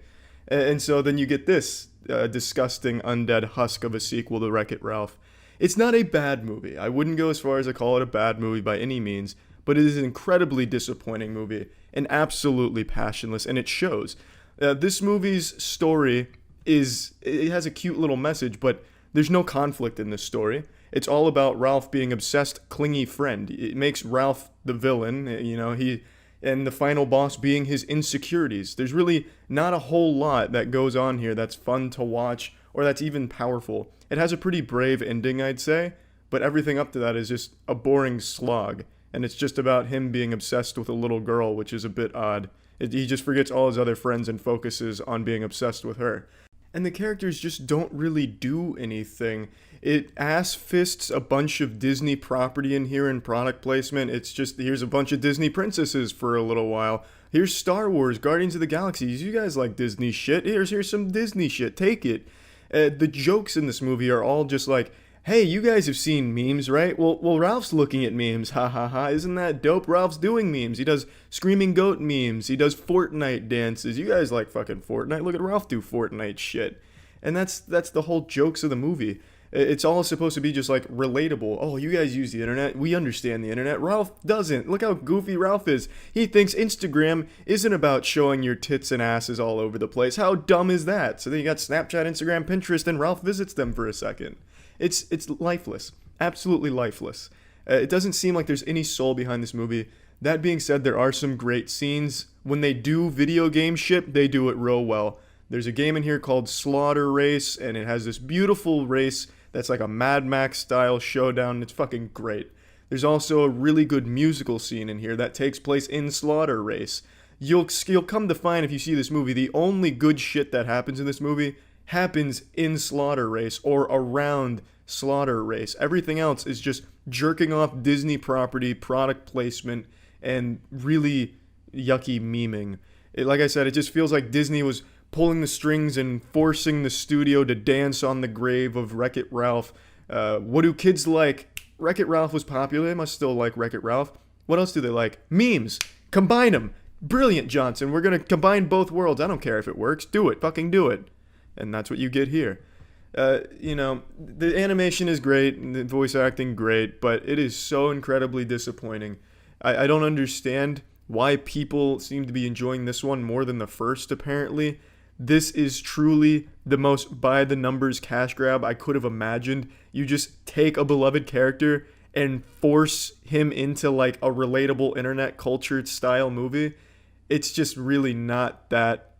And so then you get this disgusting undead husk of a sequel to Wreck-It Ralph. It's not a bad movie. I wouldn't go as far as to call it a bad movie by any means, but it is an incredibly disappointing movie and absolutely passionless, and it shows. This movie's story it has a cute little message, but there's no conflict in this story. It's all about Ralph being obsessed, clingy friend. It makes Ralph the villain, and the final boss being his insecurities. There's really not a whole lot that goes on here that's fun to watch or that's even powerful. It has a pretty brave ending, I'd say, but everything up to that is just a boring slog, and it's just about him being obsessed with a little girl, which is a bit odd. He just forgets all his other friends and focuses on being obsessed with her. And the characters just don't really do anything. It ass-fists a bunch of Disney property in here in product placement. It's just, here's a bunch of Disney princesses for a little while. Here's Star Wars, Guardians of the Galaxies. You guys like Disney shit. Here's some Disney shit. Take it. The jokes in this movie are all just like, hey, you guys have seen memes, right? Well, Ralph's looking at memes. Ha ha ha. Isn't that dope? Ralph's doing memes. He does Screaming Goat memes. He does Fortnite dances. You guys like fucking Fortnite. Look at Ralph do Fortnite shit. And that's the whole jokes of the movie. It's all supposed to be just like relatable. Oh, you guys use the internet. We understand the internet. Ralph doesn't. Look how goofy Ralph is. He thinks Instagram isn't about showing your tits and asses all over the place. How dumb is that? So then you got Snapchat, Instagram, Pinterest, and Ralph visits them for a second. It's lifeless. Absolutely lifeless. It doesn't seem like there's any soul behind this movie. That being said, there are some great scenes. When they do video game shit, they do it real well. There's a game in here called Slaughter Race, and it has this beautiful race that's like a Mad Max style showdown. It's fucking great. There's also a really good musical scene in here that takes place in Slaughter Race. You'll come to find, if you see this movie, the only good shit that happens in this movie happens in Slaughter Race or around Slaughter Race. Everything else is just jerking off Disney property, product placement, and really yucky memeing. Like I said, it just feels like Disney was pulling the strings and forcing the studio to dance on the grave of Wreck-It Ralph. What do kids like? Wreck-It Ralph was popular. They must still like Wreck-It Ralph. What else do they like? Memes. Combine them. Brilliant, Johnson. We're going to combine both worlds. I don't care if it works. Do it. Fucking do it. And that's what you get here. The animation is great and the voice acting great, but it is so incredibly disappointing. I don't understand why people seem to be enjoying this one more than the first, apparently. This is truly the most by-the-numbers cash grab I could have imagined. You just take a beloved character and force him into like a relatable internet culture style movie. It's just really not that,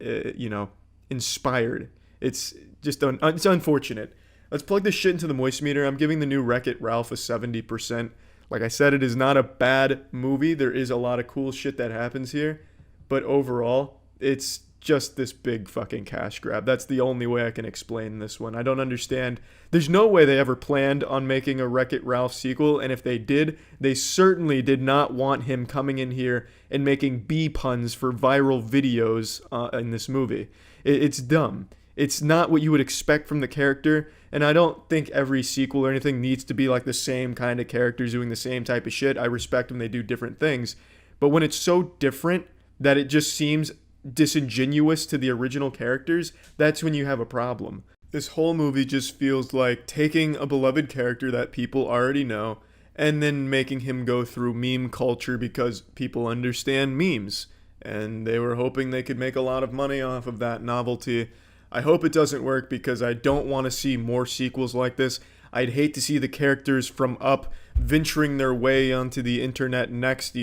inspired. It's just it's unfortunate. Let's plug this shit into the moist meter. I'm giving the new Wreck-It Ralph a 70%. Like I said, it is not a bad movie. There is a lot of cool shit that happens here. But overall, it's just this big fucking cash grab. That's the only way I can explain this one. I don't understand. There's no way they ever planned on making a Wreck-It Ralph sequel, and if they did, they certainly did not want him coming in here and making bee puns for viral videos in this movie. It's dumb. It's not what you would expect from the character, and I don't think every sequel or anything needs to be like the same kind of characters doing the same type of shit. I respect when they do different things, but when it's so different that it just seems disingenuous to the original characters, that's when you have a problem. This whole movie just feels like taking a beloved character that people already know and then making him go through meme culture because people understand memes, and they were hoping they could make a lot of money off of that novelty. I hope it doesn't work because I don't want to see more sequels like this. I'd hate to see the characters from Up venturing their way onto the internet next,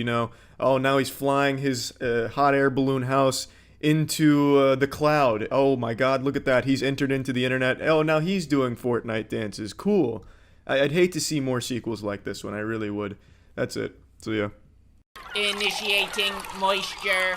Oh, now he's flying his hot air balloon house into the cloud. Oh my god, look at that. He's entered into the internet. Oh, now he's doing Fortnite dances. Cool. I'd hate to see more sequels like this one. I really would. That's it. So yeah. Initiating moisture.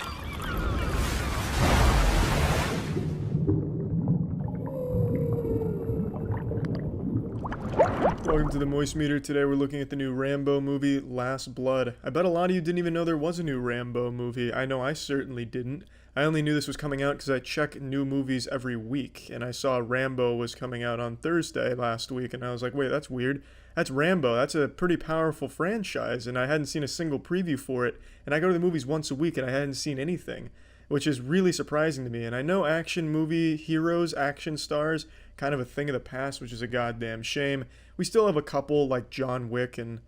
Welcome to the Moist Meter. Today we're looking at the new Rambo movie, Last Blood. I bet a lot of you didn't even know there was a new Rambo movie. I know I certainly didn't. I only knew this was coming out because I check new movies every week, and I saw Rambo was coming out on Thursday last week, and I was like, wait, that's weird. That's Rambo. That's a pretty powerful franchise, and I hadn't seen a single preview for it, and I go to the movies once a week, and I hadn't seen anything, which is really surprising to me. And I know action movie heroes, action stars, kind of a thing of the past, which is a goddamn shame. We still have a couple like John Wick and,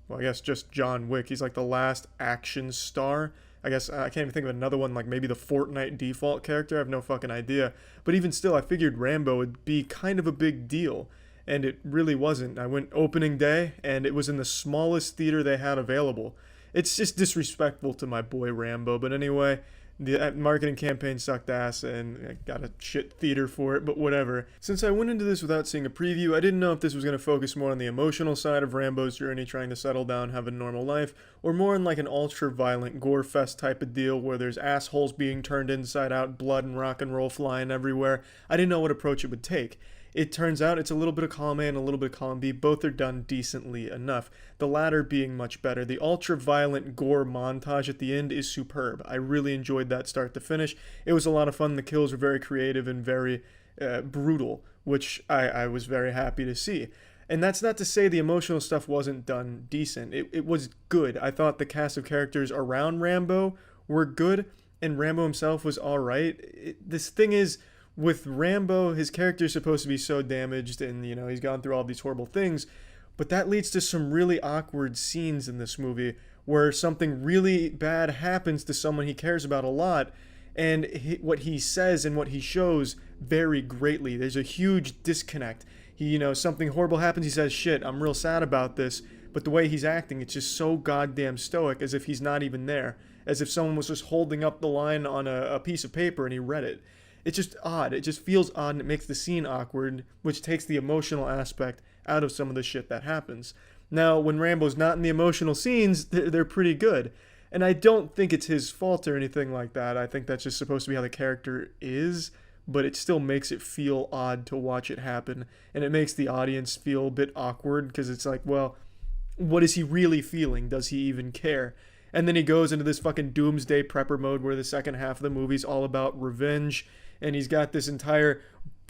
well, I guess just John Wick. He's like the last action star. I guess I can't even think of another one, like maybe the Fortnite default character. I have no fucking idea. But even still, I figured Rambo would be kind of a big deal. And it really wasn't. I went opening day, and it was in the smallest theater they had available. It's just disrespectful to my boy Rambo. But anyway, the marketing campaign sucked ass, and I got a shit theater for it, but whatever. Since I went into this without seeing a preview, I didn't know if this was going to focus more on the emotional side of Rambo's journey, trying to settle down, have a normal life, or more on like an ultra-violent gore fest type of deal where there's assholes being turned inside out, blood and rock and roll flying everywhere. I didn't know what approach it would take. It turns out it's a little bit of column A and a little bit of column B. Both are done decently enough. The latter being much better. The ultra-violent gore montage at the end is superb. I really enjoyed that start to finish. It was a lot of fun. The kills were very creative and very brutal, which I was very happy to see. And that's not to say the emotional stuff wasn't done decent. It was good. I thought the cast of characters around Rambo were good, and Rambo himself was alright. This thing is, with Rambo, his character is supposed to be so damaged and, you know, he's gone through all these horrible things, but that leads to some really awkward scenes in this movie where something really bad happens to someone he cares about a lot, and what he says and what he shows vary greatly. There's a huge disconnect. Something horrible happens, he says, shit, I'm real sad about this, but the way he's acting, it's just so goddamn stoic, as if he's not even there, as if someone was just holding up the line on a piece of paper and he read it. It's just odd. It just feels odd, and it makes the scene awkward, which takes the emotional aspect out of some of the shit that happens. Now, when Rambo's not in the emotional scenes, they're pretty good. And I don't think it's his fault or anything like that. I think that's just supposed to be how the character is, but it still makes it feel odd to watch it happen. And it makes the audience feel a bit awkward, because it's like, well, what is he really feeling? Does he even care? And then he goes into this fucking doomsday prepper mode where the second half of the movie's all about revenge. And he's got this entire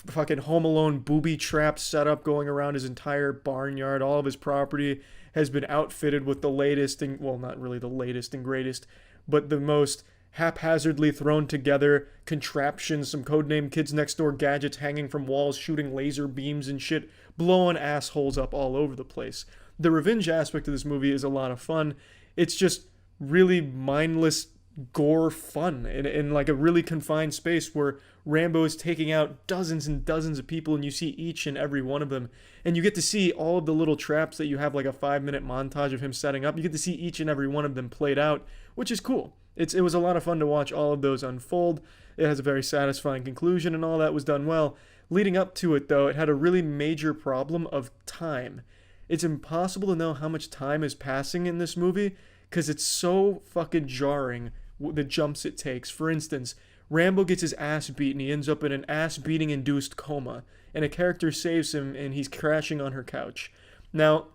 fucking Home Alone booby trap setup going around his entire barnyard. All of his property has been outfitted with the latest and, well, not really the latest and greatest, but the most haphazardly thrown together contraptions, some codename Kids Next Door gadgets hanging from walls, shooting laser beams and shit, blowing assholes up all over the place. The revenge aspect of this movie is a lot of fun. It's just really mindless gore fun in like a really confined space where Rambo is taking out dozens and dozens of people, and you see each and every one of them, and you get to see all of the little traps that you have, like a 5-minute montage of him setting up. You get to see each and every one of them played out, which is cool. It was a lot of fun to watch all of those unfold. It has a very satisfying conclusion, and all that was done well. Leading up to it, though, it had a really major problem of time. It's impossible to know how much time is passing in this movie because it's so fucking jarring, the jumps it takes. For instance, Rambo gets his ass beaten. He ends up in an ass-beating induced coma, and a character saves him, and he's crashing on her couch. Now,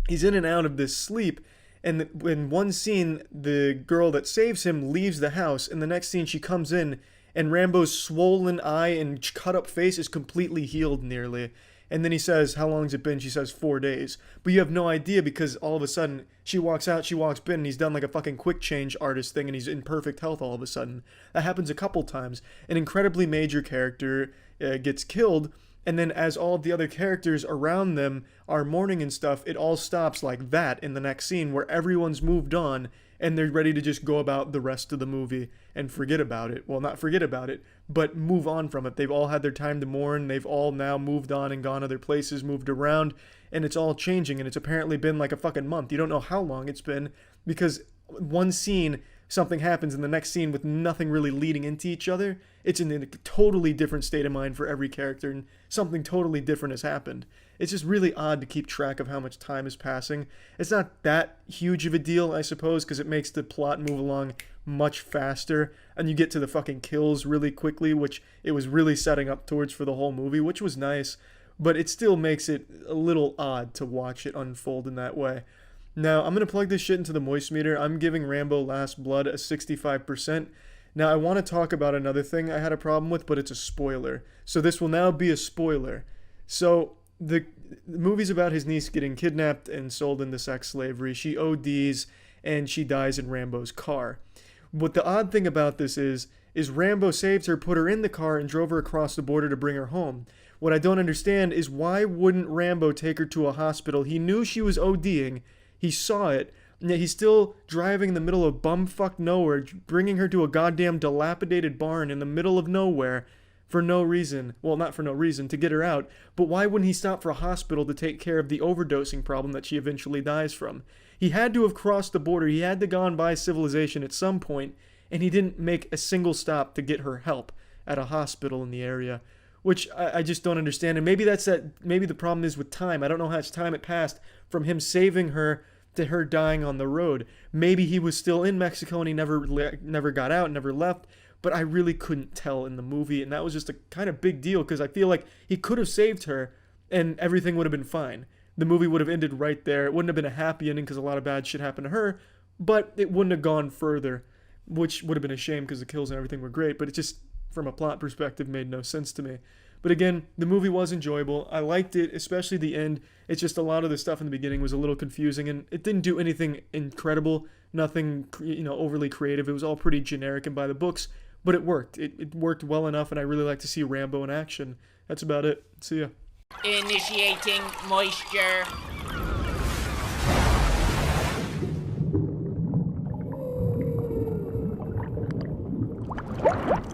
he's in and out of this sleep, and in one scene, the girl that saves him leaves the house, and the next scene she comes in, and Rambo's swollen eye and cut-up face is completely healed nearly. And then he says, how long has it been? She says 4 days. But you have no idea, because all of a sudden, she walks out, she walks in, and he's done like a fucking quick change artist thing, and he's in perfect health all of a sudden. That happens a couple times. An incredibly major character gets killed, and then as all of the other characters around them are mourning and stuff, it all stops like that in the next scene, where everyone's moved on, and they're ready to just go about the rest of the movie and forget about it. Well, not forget about it, but move on from it. They've all had their time to mourn. They've all now moved on and gone other places, moved around, and it's all changing, and it's apparently been like a fucking month. You don't know how long it's been, because one scene something happens in the next scene with nothing really leading into each other, it's in a totally different state of mind for every character, and something totally different has happened. It's just really odd to keep track of how much time is passing. It's not that huge of a deal, I suppose, because it makes the plot move along much faster, and you get to the fucking kills really quickly, which it was really setting up towards for the whole movie, which was nice, but it still makes it a little odd to watch it unfold in that way. Now, I'm going to plug this shit into the moistmeter. I'm giving Rambo Last Blood a 65%. Now, I want to talk about another thing I had a problem with, but it's a spoiler. So this will now be a spoiler. So, the movie's about his niece getting kidnapped and sold into sex slavery. She ODs, and she dies in Rambo's car. What the odd thing about this is Rambo saved her, put her in the car, and drove her across the border to bring her home. What I don't understand is why wouldn't Rambo take her to a hospital? He knew she was ODing. He saw it, and yet he's still driving in the middle of bumfuck nowhere, bringing her to a goddamn dilapidated barn in the middle of nowhere for no reason. Well, not for no reason, to get her out. But why wouldn't he stop for a hospital to take care of the overdosing problem that she eventually dies from? He had to have crossed the border. He had to gone by civilization at some point, and he didn't make a single stop to get her help at a hospital in the area, which I just don't understand. And maybe maybe the problem is with time. I don't know how much time it passed from him saving her to her dying on the road. Maybe he was still in Mexico and he never got out, never left, but I really couldn't tell in the movie, and that was just a kind of big deal because I feel like he could have saved her and everything would have been fine. The movie would have ended right there. It wouldn't have been a happy ending because a lot of bad shit happened to her, but it wouldn't have gone further, which would have been a shame because the kills and everything were great, but it just, from a plot perspective, made no sense to me. But again, the movie was enjoyable. I liked it, especially the end. It's just a lot of the stuff in the beginning was a little confusing, and it didn't do anything incredible, nothing, overly creative. It was all pretty generic and by the books, but it worked. It worked well enough, and I really like to see Rambo in action. That's about it. See ya. Initiating moisture.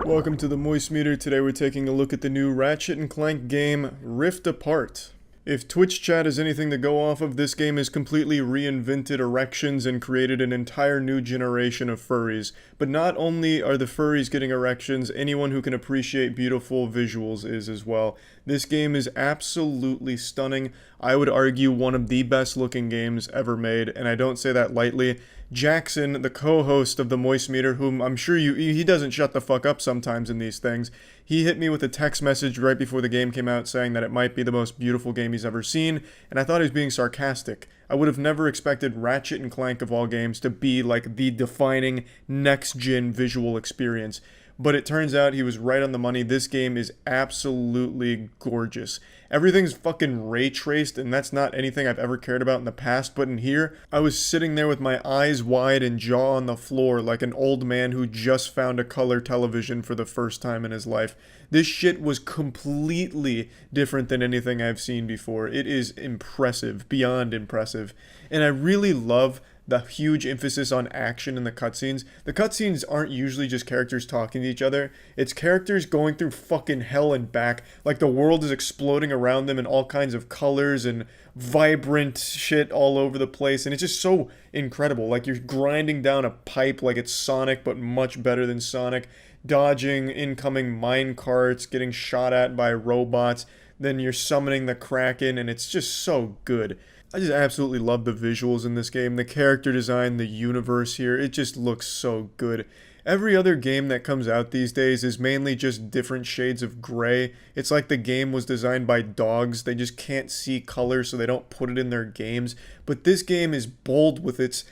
Welcome to the Moist Meter. Today we're taking a look at the new Ratchet & Clank game, Rift Apart. If Twitch chat is anything to go off of, this game has completely reinvented erections and created an entire new generation of furries. But not only are the furries getting erections, anyone who can appreciate beautiful visuals is as well. This game is absolutely stunning. I would argue one of the best looking games ever made, and I don't say that lightly. Jackson, the co-host of the Moist Meter, whom I'm sure he doesn't shut the fuck up sometimes in these things, he hit me with a text message right before the game came out saying that it might be the most beautiful game he's ever seen, and I thought he was being sarcastic. I would have never expected Ratchet & Clank of all games to be like the defining next-gen visual experience. But it turns out he was right on the money. This game is absolutely gorgeous. Everything's fucking ray traced, and that's not anything I've ever cared about in the past, but in here, I was sitting there with my eyes wide and jaw on the floor like an old man who just found a color television for the first time in his life. This shit was completely different than anything I've seen before. It is impressive, beyond impressive. And I really love the huge emphasis on action in the cutscenes. The cutscenes aren't usually just characters talking to each other. It's characters going through fucking hell and back. Like the world is exploding around them in all kinds of colors and vibrant shit all over the place. And it's just so incredible. Like you're grinding down a pipe like it's Sonic, but much better than Sonic. Dodging incoming mine carts, getting shot at by robots. Then you're summoning the Kraken, and it's just so good. I just absolutely love the visuals in this game, the character design, the universe here, it just looks so good. Every other game that comes out these days is mainly just different shades of gray. It's like the game was designed by dogs, they just can't see color so they don't put it in their games. But this game is bold with its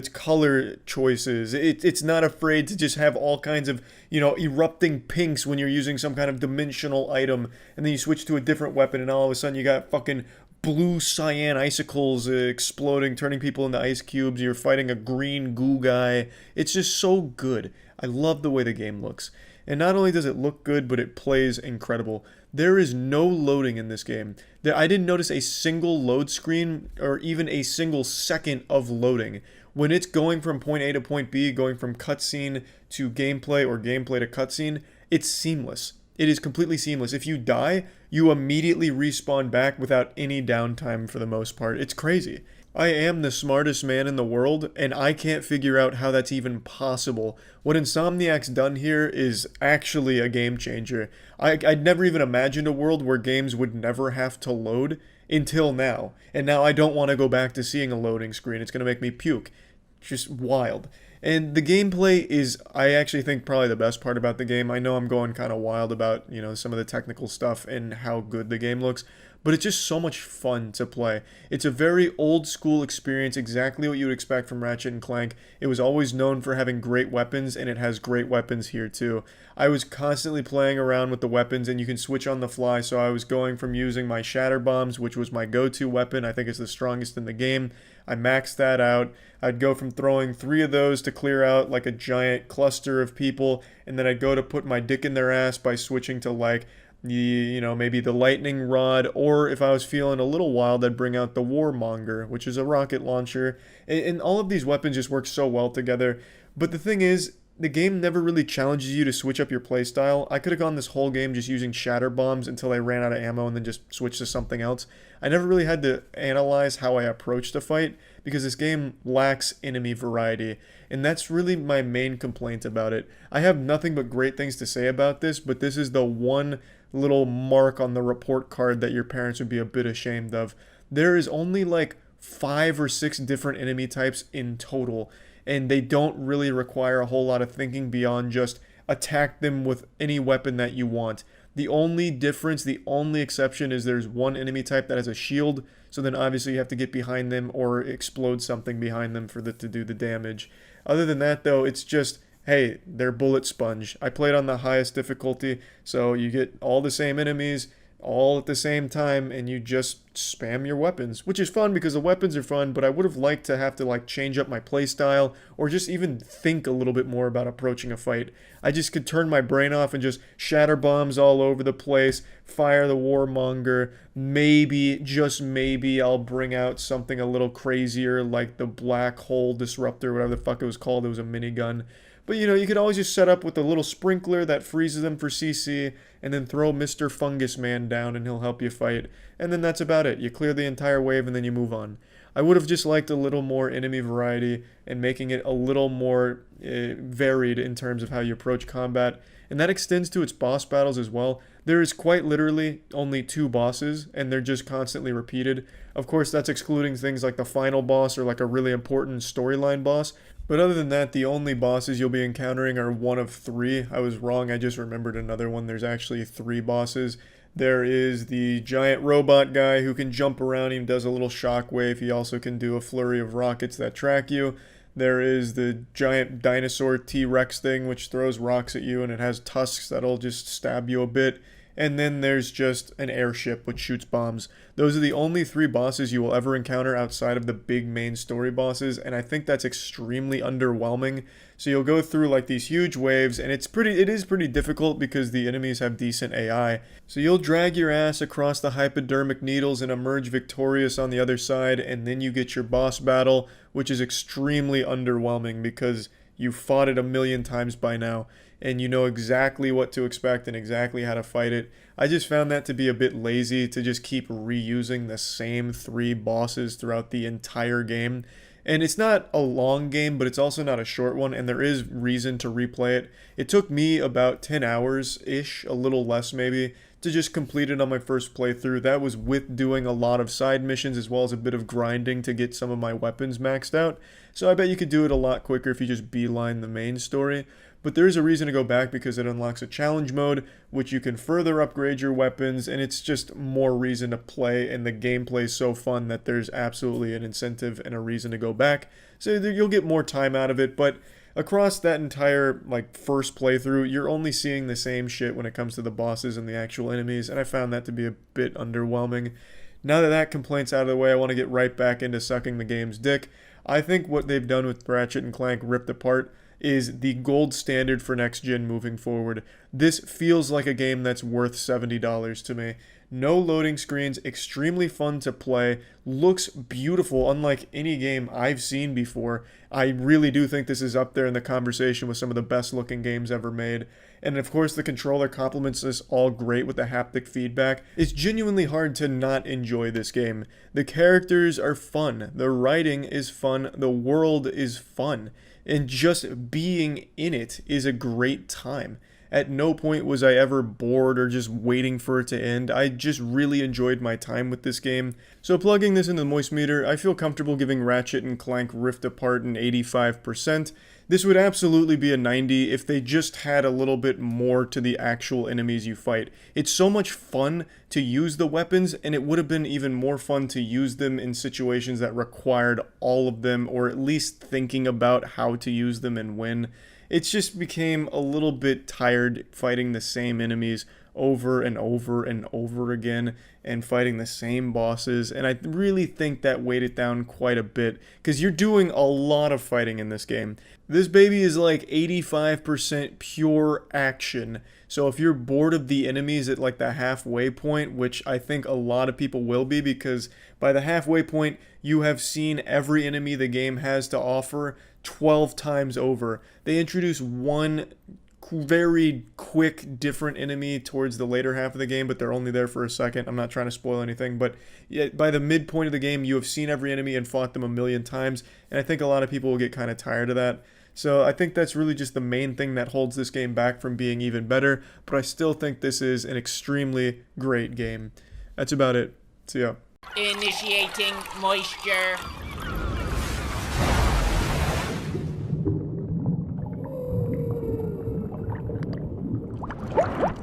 color choices. It's not afraid to just have all kinds of, erupting pinks when you're using some kind of dimensional item, and then you switch to a different weapon and all of a sudden you got fucking blue cyan icicles exploding, turning people into ice cubes. You're fighting a green goo guy. It's just so good. I love the way the game looks. And not only does it look good, but it plays incredible. There is no loading in this game. I didn't notice a single load screen or even a single second of loading. When it's going from point A to point B, going from cutscene to gameplay or gameplay to cutscene, it's seamless. It is completely seamless. If you die, you immediately respawn back without any downtime for the most part. It's crazy. I am the smartest man in the world, and I can't figure out how that's even possible. What Insomniac's done here is actually a game changer. I'd never even imagined a world where games would never have to load until now. And now I don't want to go back to seeing a loading screen. It's going to make me puke. Just wild. And the gameplay is, I actually think, probably the best part about the game. I know I'm going kind of wild about, some of the technical stuff and how good the game looks, but it's just so much fun to play. It's a very old school experience, exactly what you would expect from Ratchet and Clank. It was always known for having great weapons, and it has great weapons here too. I was constantly playing around with the weapons, and you can switch on the fly, so I was going from using my shatter bombs, which was my go-to weapon. I think it's the strongest in the game. I maxed that out. I'd go from throwing 3 of those to clear out like a giant cluster of people, and then I'd go to put my dick in their ass by switching to like maybe the lightning rod, or if I was feeling a little wild, I'd bring out the warmonger, which is a rocket launcher. And all of these weapons just work so well together. But the thing is, the game never really challenges you to switch up your playstyle. I could have gone this whole game just using shatter bombs until I ran out of ammo and then just switched to something else. I never really had to analyze how I approached a fight because this game lacks enemy variety. And that's really my main complaint about it. I have nothing but great things to say about this, but this is the one little mark on the report card that your parents would be a bit ashamed of. There is only like 5 or 6 different enemy types in total, and they don't really require a whole lot of thinking beyond just attack them with any weapon that you want. The only difference, the only exception is there's one enemy type that has a shield, so then obviously you have to get behind them or explode something behind them for it to do the damage. Other than that though, it's just, hey, they're bullet sponge. I played on the highest difficulty, so you get all the same enemies all at the same time, and you just spam your weapons, which is fun because the weapons are fun, but I would have liked to have to like change up my playstyle or just even think a little bit more about approaching a fight. I just could turn my brain off and just shatter bombs all over the place, fire the warmonger, maybe, just maybe, I'll bring out something a little crazier like the black hole disruptor, whatever the fuck it was called. It was a minigun. But you could always just set up with a little sprinkler that freezes them for CC, and then throw Mr. Fungus Man down and he'll help you fight. And then that's about it. You clear the entire wave and then you move on. I would have just liked a little more enemy variety and making it a little more varied in terms of how you approach combat. And that extends to its boss battles as well. There is quite literally only 2 bosses, and they're just constantly repeated. Of course, that's excluding things like the final boss or like a really important storyline boss. But other than that, the only bosses you'll be encountering are one of 3. I was wrong, I just remembered another one. There's actually 3 bosses. There is the giant robot guy who can jump around. He does a little shockwave. He also can do a flurry of rockets that track you. There is the giant dinosaur T-Rex thing, which throws rocks at you, and it has tusks that'll just stab you a bit. And then there's just an airship which shoots bombs. Those are the only 3 bosses you will ever encounter outside of the big main story bosses, and I think that's extremely underwhelming. So you'll go through like these huge waves, and it is pretty difficult because the enemies have decent AI. So you'll drag your ass across the hypodermic needles and emerge victorious on the other side, and then you get your boss battle, which is extremely underwhelming because you fought it a million times by now, and you know exactly what to expect and exactly how to fight it. I just found that to be a bit lazy to just keep reusing the same 3 bosses throughout the entire game. And it's not a long game, but it's also not a short one, and there is reason to replay it. It took me about 10 hours-ish, a little less maybe, to just complete it on my first playthrough. That was with doing a lot of side missions as well as a bit of grinding to get some of my weapons maxed out. So I bet you could do it a lot quicker if you just beeline the main story. But there is a reason to go back because it unlocks a challenge mode, which you can further upgrade your weapons, and it's just more reason to play, and the gameplay is so fun that there's absolutely an incentive and a reason to go back. So you'll get more time out of it, but across that entire first playthrough, you're only seeing the same shit when it comes to the bosses and the actual enemies, and I found that to be a bit underwhelming. Now that that complaint's out of the way, I want to get right back into sucking the game's dick. I think what they've done with Ratchet and Clank Ripped Apart is the gold standard for next gen moving forward. This feels like a game that's worth $70 to me. No loading screens, extremely fun to play, looks beautiful, unlike any game I've seen before. I really do think this is up there in the conversation with some of the best looking games ever made. And of course, the controller complements this all great with the haptic feedback. It's genuinely hard to not enjoy this game. The characters are fun, the writing is fun, the world is fun, and just being in it is a great time. At no point was I ever bored or just waiting for it to end. I just really enjoyed my time with this game. So plugging this into the Moistmeter, I feel comfortable giving Ratchet and Clank Rift Apart an 85%. This would absolutely be a 90 if they just had a little bit more to the actual enemies you fight. It's so much fun to use the weapons, and it would have been even more fun to use them in situations that required all of them, or at least thinking about how to use them and when. It just became a little bit tired fighting the same enemies over and over and over again and fighting the same bosses, and I really think that weighed it down quite a bit because you're doing a lot of fighting in this game. This baby is like 85% pure action, so if you're bored of the enemies at like the halfway point, which I think a lot of people will be, because by the halfway point you have seen every enemy the game has to offer 12 times over. They introduce one very quick different enemy towards the later half of the game, but they're only there for a second. I'm not trying to spoil anything, but yeah, by the midpoint of the game you have seen every enemy and fought them a million times, and I think a lot of people will get kind of tired of that. So I think that's really just the main thing that holds this game back from being even better, but I still think this is an extremely great game. That's about it. See ya. Initiating moisture.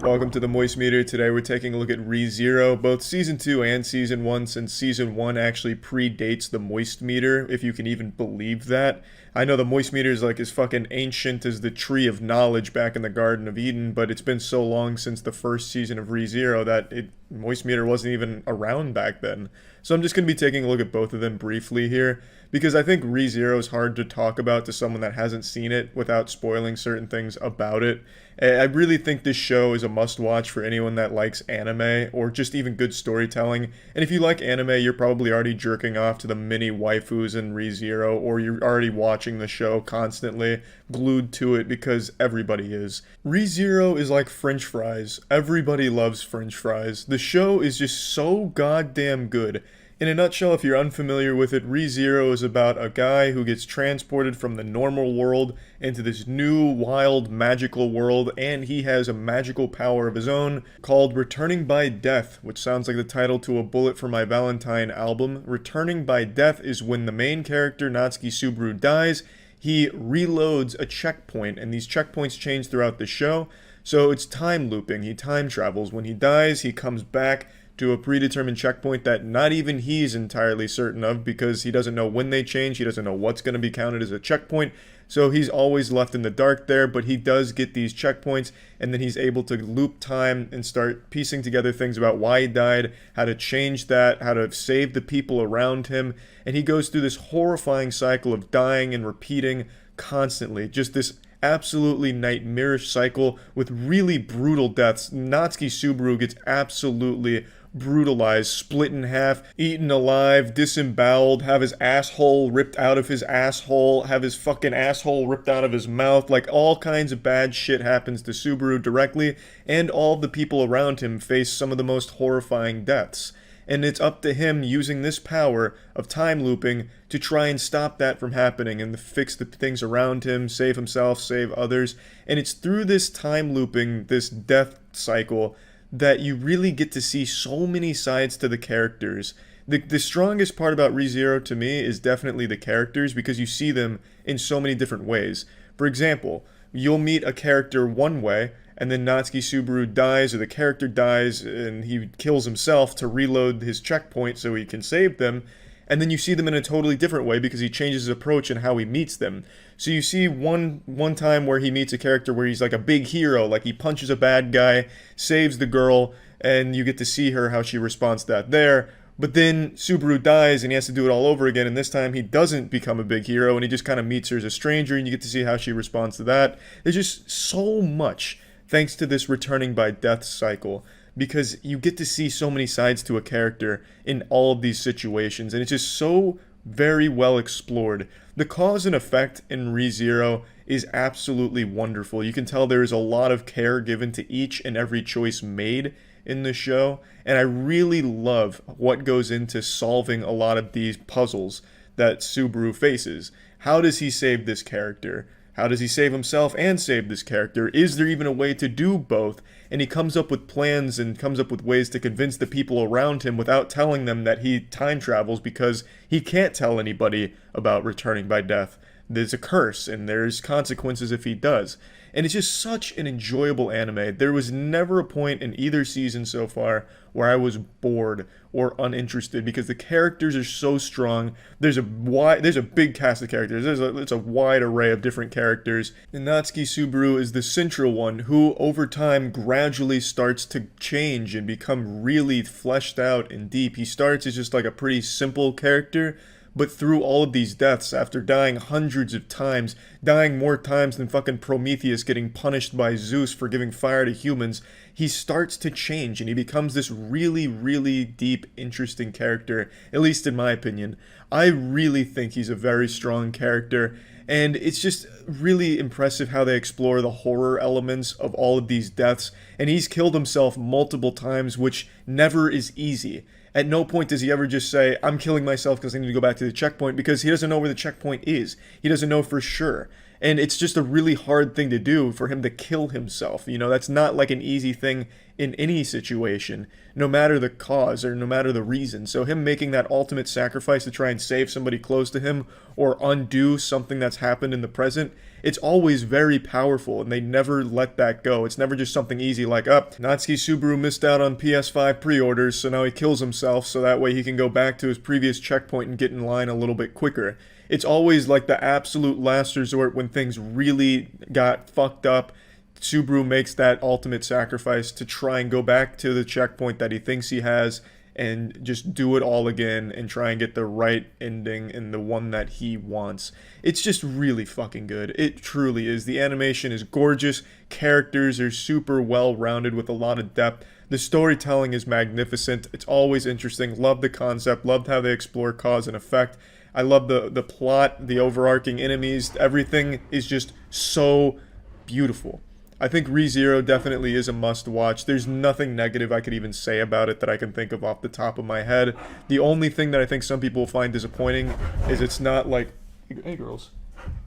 Welcome to the Moistmeter. Today we're taking a look at ReZero, both Season 2 and Season 1, since Season 1 actually predates the Moistmeter, if you can even believe that. I know the Moistmeter is like as fucking ancient as the Tree of Knowledge back in the Garden of Eden, but it's been so long since the first season of ReZero that Moistmeter wasn't even around back then. So I'm just going to be taking a look at both of them briefly here, because I think ReZero is hard to talk about to someone that hasn't seen it without spoiling certain things about it. I really think this show is a must-watch for anyone that likes anime, or just even good storytelling. And if you like anime, you're probably already jerking off to the mini waifus in ReZero, or you're already watching the show constantly, glued to it, because everybody is. ReZero is like French fries. Everybody loves French fries. The show is just so goddamn good. In a nutshell, if you're unfamiliar with it, ReZero is about a guy who gets transported from the normal world into this new, wild, magical world, and he has a magical power of his own called Returning by Death, which sounds like the title to a Bullet for My Valentine album. Returning by Death is when the main character, Natsuki Subaru, dies. He reloads a checkpoint, and these checkpoints change throughout the show, so it's time looping. He time travels. When he dies, he comes back to a predetermined checkpoint that not even he's entirely certain of, because he doesn't know when they change, he doesn't know what's going to be counted as a checkpoint, so he's always left in the dark there, but he does get these checkpoints, and then he's able to loop time and start piecing together things about why he died, how to change that, how to save the people around him, and he goes through this horrifying cycle of dying and repeating constantly, just this absolutely nightmarish cycle with really brutal deaths. Natsuki Subaru gets absolutely brutalized, split in half, eaten alive, disemboweled, have his asshole ripped out of his asshole, have his fucking asshole ripped out of his mouth. Like, all kinds of bad shit happens to Subaru directly, and all the people around him face some of the most horrifying deaths. And it's up to him, using this power of time looping, to try and stop that from happening and to fix the things around him, save himself, save others. And it's through this time looping, this death cycle, that you really get to see so many sides to the characters. The strongest part about ReZero to me is definitely the characters, because you see them in so many different ways. For example, you'll meet a character one way, and then Natsuki Subaru dies, or the character dies, and he kills himself to reload his checkpoint so he can save them, and then you see them in a totally different way because he changes his approach and how he meets them. So you see one time where he meets a character where he's like a big hero, like he punches a bad guy, saves the girl, and you get to see her, how she responds to that there. But then Subaru dies and he has to do it all over again, and this time he doesn't become a big hero, and he just kind of meets her as a stranger, and you get to see how she responds to that. There's just so much thanks to this Returning by Death cycle. because you get to see so many sides to a character in all of these situations, and it's just so very well explored. The cause and effect in ReZero is absolutely wonderful. You can tell there is a lot of care given to each and every choice made in the show, and I really love what goes into solving a lot of these puzzles that Subaru faces. How does he save this character? How does he save himself and save this character? Is there even a way to do both? And he comes up with plans and comes up with ways to convince the people around him without telling them that he time travels, because he can't tell anybody about returning by death. There's a curse and there's consequences if he does. And it's just such an enjoyable anime. There was never a point in either season so far where I was bored or uninterested, because the characters are so strong. There's a big cast of characters. It's a wide array of different characters. And Natsuki Subaru is the central one who over time gradually starts to change and become really fleshed out and deep. He starts as just like a pretty simple character, but through all of these deaths, after dying hundreds of times, dying more times than fucking Prometheus getting punished by Zeus for giving fire to humans, he starts to change and he becomes this really, really deep, interesting character, at least in my opinion. I really think he's a very strong character, and it's just really impressive how they explore the horror elements of all of these deaths, and he's killed himself multiple times, which never is easy. At no point does he ever just say, I'm killing myself because I need to go back to the checkpoint, because he doesn't know where the checkpoint is. He doesn't know for sure. And it's just a really hard thing to do for him to kill himself. You know, that's not like an easy thing in any situation, no matter the cause or no matter the reason. So him making that ultimate sacrifice to try and save somebody close to him or undo something that's happened in the present, it's always very powerful, and they never let that go. It's never just something easy like, Natsuki Subaru missed out on PS5 pre-orders, so now he kills himself so that way he can go back to his previous checkpoint and get in line a little bit quicker. It's always like the absolute last resort when things really got fucked up. Subaru makes that ultimate sacrifice to try and go back to the checkpoint that he thinks he has and just do it all again and try and get the right ending and the one that he wants. It's just really fucking good. It truly is. The animation is gorgeous. Characters are super well-rounded with a lot of depth. The storytelling is magnificent. It's always interesting. Love the concept. Loved how they explore cause and effect. I love the plot, the overarching enemies. Everything is just so beautiful. I think ReZero definitely is a must-watch. There's nothing negative I could even say about it that I can think of off the top of my head. The only thing that I think some people will find disappointing is it's not like... Hey, girls.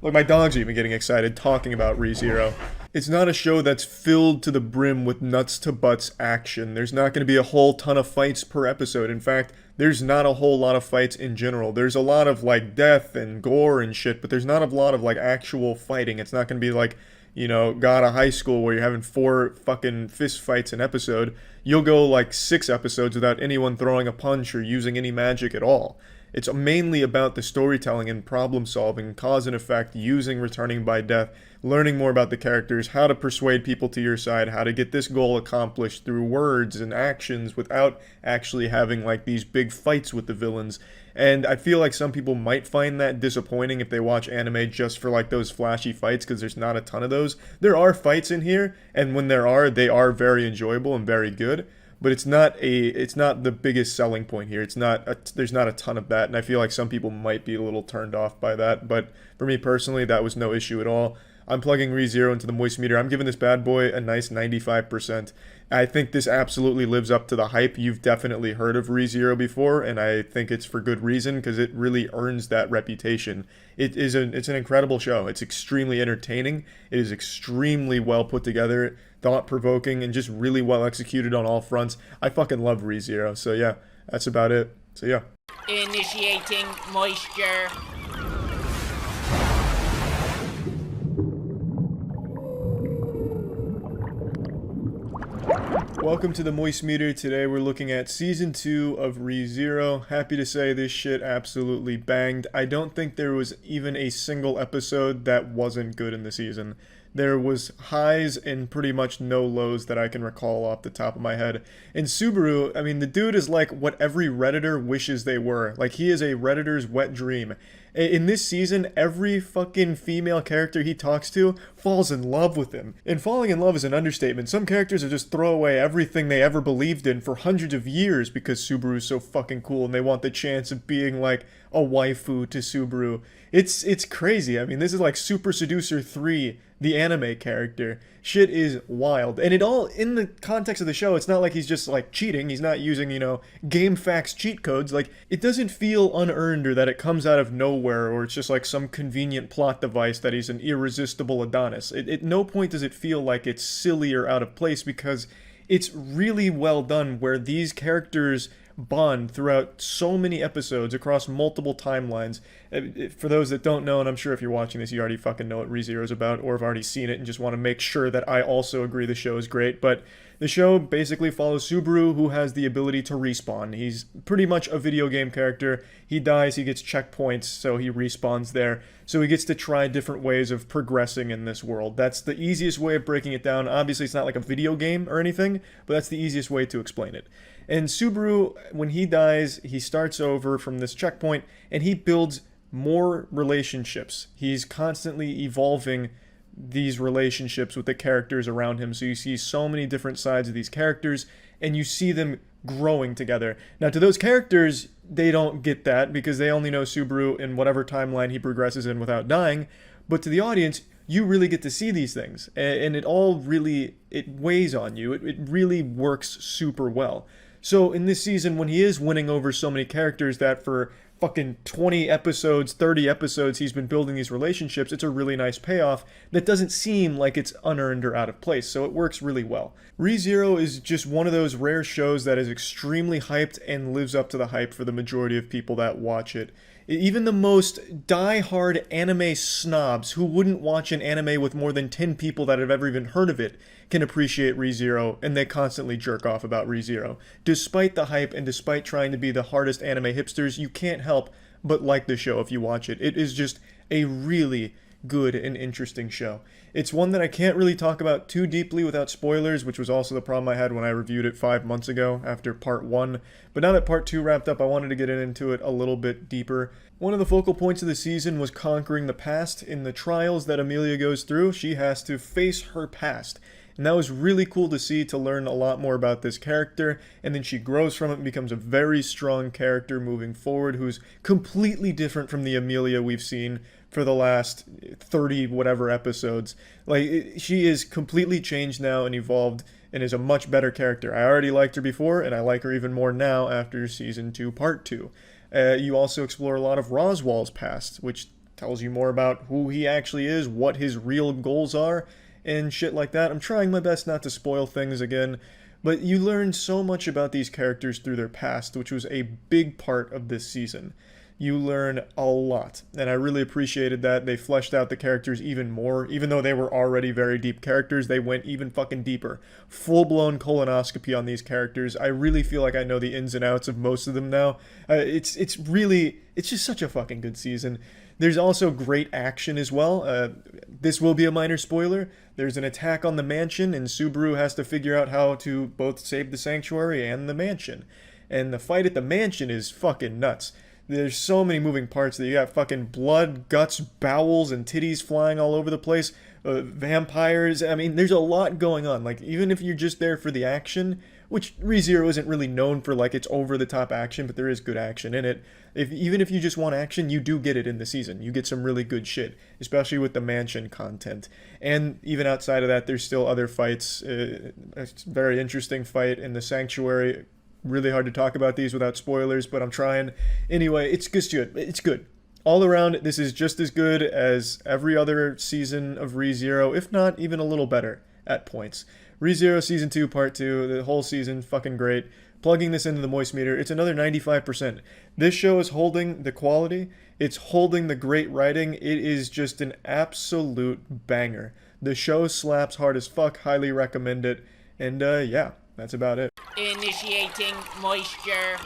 Like, my dog's even getting excited talking about ReZero. It's not a show that's filled to the brim with nuts-to-butts action. There's not going to be a whole ton of fights per episode. In fact, there's not a whole lot of fights in general. There's a lot of, like, death and gore and shit, but there's not a lot of, like, actual fighting. It's not going to be like... You know, God of High School where you're having 4 fucking fist fights an episode. You'll go like 6 episodes without anyone throwing a punch or using any magic at all. It's mainly about the storytelling and problem solving, cause and effect, using returning by death, learning more about the characters, how to persuade people to your side, how to get this goal accomplished through words and actions without actually having like these big fights with the villains. And I feel like some people might find that disappointing if they watch anime just for like those flashy fights, because there's not a ton of those. There are fights in here, and when there are, they are very enjoyable and very good. But it's not the biggest selling point here. There's not a ton of that, and I feel like some people might be a little turned off by that. But for me personally, that was no issue at all. I'm plugging ReZero into the moistmeter. I'm giving this bad boy a nice 95%. I think this absolutely lives up to the hype. You've definitely heard of ReZero before, and I think it's for good reason, because it really earns that reputation. It's an incredible show. It's extremely entertaining. It is extremely well put together, thought-provoking, and just really well executed on all fronts. I fucking love ReZero. So yeah, that's about it. So yeah. Initiating moisture. Welcome to the Moist Meter. Today we're looking at Season 2 of ReZero. Happy to say this shit absolutely banged. I don't think there was even a single episode that wasn't good in the season. There was highs and pretty much no lows that I can recall off the top of my head. And Subaru, I mean, the dude is like what every Redditor wishes they were. Like, he is a Redditor's wet dream. In this season, every fucking female character he talks to falls in love with him. And falling in love is an understatement. Some characters are just throw away everything they ever believed in for hundreds of years because Subaru's so fucking cool and they want the chance of being like a waifu to Subaru. It's crazy. I mean, this is like Super Seducer 3, the anime character. Shit is wild. And it all, in the context of the show, it's not like he's just like cheating. He's not using, game facts cheat codes. Like, it doesn't feel unearned or that it comes out of nowhere or it's just like some convenient plot device that he's an irresistible Adonis. At no point does it feel like it's silly or out of place because it's really well done where these characters bond throughout so many episodes across multiple timelines. For those that don't know, and I'm sure if you're watching this you already fucking know what ReZero is about or have already seen it and just want to make sure that I also agree the show is great, but the show basically follows Subaru, who has the ability to respawn. He's pretty much a video game character. He dies, he gets checkpoints, so he respawns there. So he gets to try different ways of progressing in this world. That's the easiest way of breaking it down. Obviously, it's not like a video game or anything, but that's the easiest way to explain it. And Subaru, when he dies, he starts over from this checkpoint, and he builds more relationships. He's constantly evolving these relationships with the characters around him. So you see so many different sides of these characters, and you see them growing together. Now, to those characters, they don't get that because they only know Subaru in whatever timeline he progresses in without dying. But to the audience, you really get to see these things, and it weighs on you. It really works super well. So in this season, when he is winning over so many characters that for fucking 20 episodes, 30 episodes, he's been building these relationships, it's a really nice payoff that doesn't seem like it's unearned or out of place, so it works really well. ReZero is just one of those rare shows that is extremely hyped and lives up to the hype for the majority of people that watch it. Even the most die-hard anime snobs who wouldn't watch an anime with more than 10 people that have ever even heard of it can appreciate ReZero, and they constantly jerk off about ReZero. Despite the hype and despite trying to be the hardest anime hipsters, you can't help but like the show if you watch it. It is just a really good and interesting show. It's one that I can't really talk about too deeply without spoilers, which was also the problem I had when I reviewed it 5 months ago after part 1. But now that part 2 wrapped up, I wanted to get into it a little bit deeper. One of the focal points of the season was conquering the past. In the trials that Amelia goes through, she has to face her past. And that was really cool to see, to learn a lot more about this character, and then she grows from it and becomes a very strong character moving forward who's completely different from the Amelia we've seen for the last 30 whatever episodes. Like, she is completely changed now and evolved and is a much better character. I already liked her before, and I like her even more now after Season 2, Part 2. You also explore a lot of Roswell's past, which tells you more about who he actually is, what his real goals are, and shit like that. I'm trying my best not to spoil things again, but you learn so much about these characters through their past, which was a big part of this season. You learn a lot, and I really appreciated that. They fleshed out the characters even more. Even though they were already very deep characters, they went even fucking deeper. Full-blown colonoscopy on these characters. I really feel like I know the ins and outs of most of them now. It's just such a fucking good season. There's also great action as well. This will be a minor spoiler. There's an attack on the mansion, and Subaru has to figure out how to both save the sanctuary and the mansion. And the fight at the mansion is fucking nuts. There's so many moving parts that you got fucking blood, guts, bowels, and titties flying all over the place. Vampires. I mean, there's a lot going on. Like, even if you're just there for the action, which ReZero isn't really known for, like, its over-the-top action, but there is good action in it. Even if you just want action, you do get it in the season. You get some really good shit, especially with the mansion content. And even outside of that, there's still other fights. A very interesting fight in the sanctuary. Really hard to talk about these without spoilers, but I'm trying. Anyway, it's good. It's good. All around, this is just as good as every other season of ReZero, if not even a little better at points. ReZero Season 2, Part 2, the whole season, fucking great. Plugging this into the moistmeter, it's another 95%. This show is holding the quality. It's holding the great writing. It is just an absolute banger. The show slaps hard as fuck. Highly recommend it. And yeah, that's about it. Initiating moisture.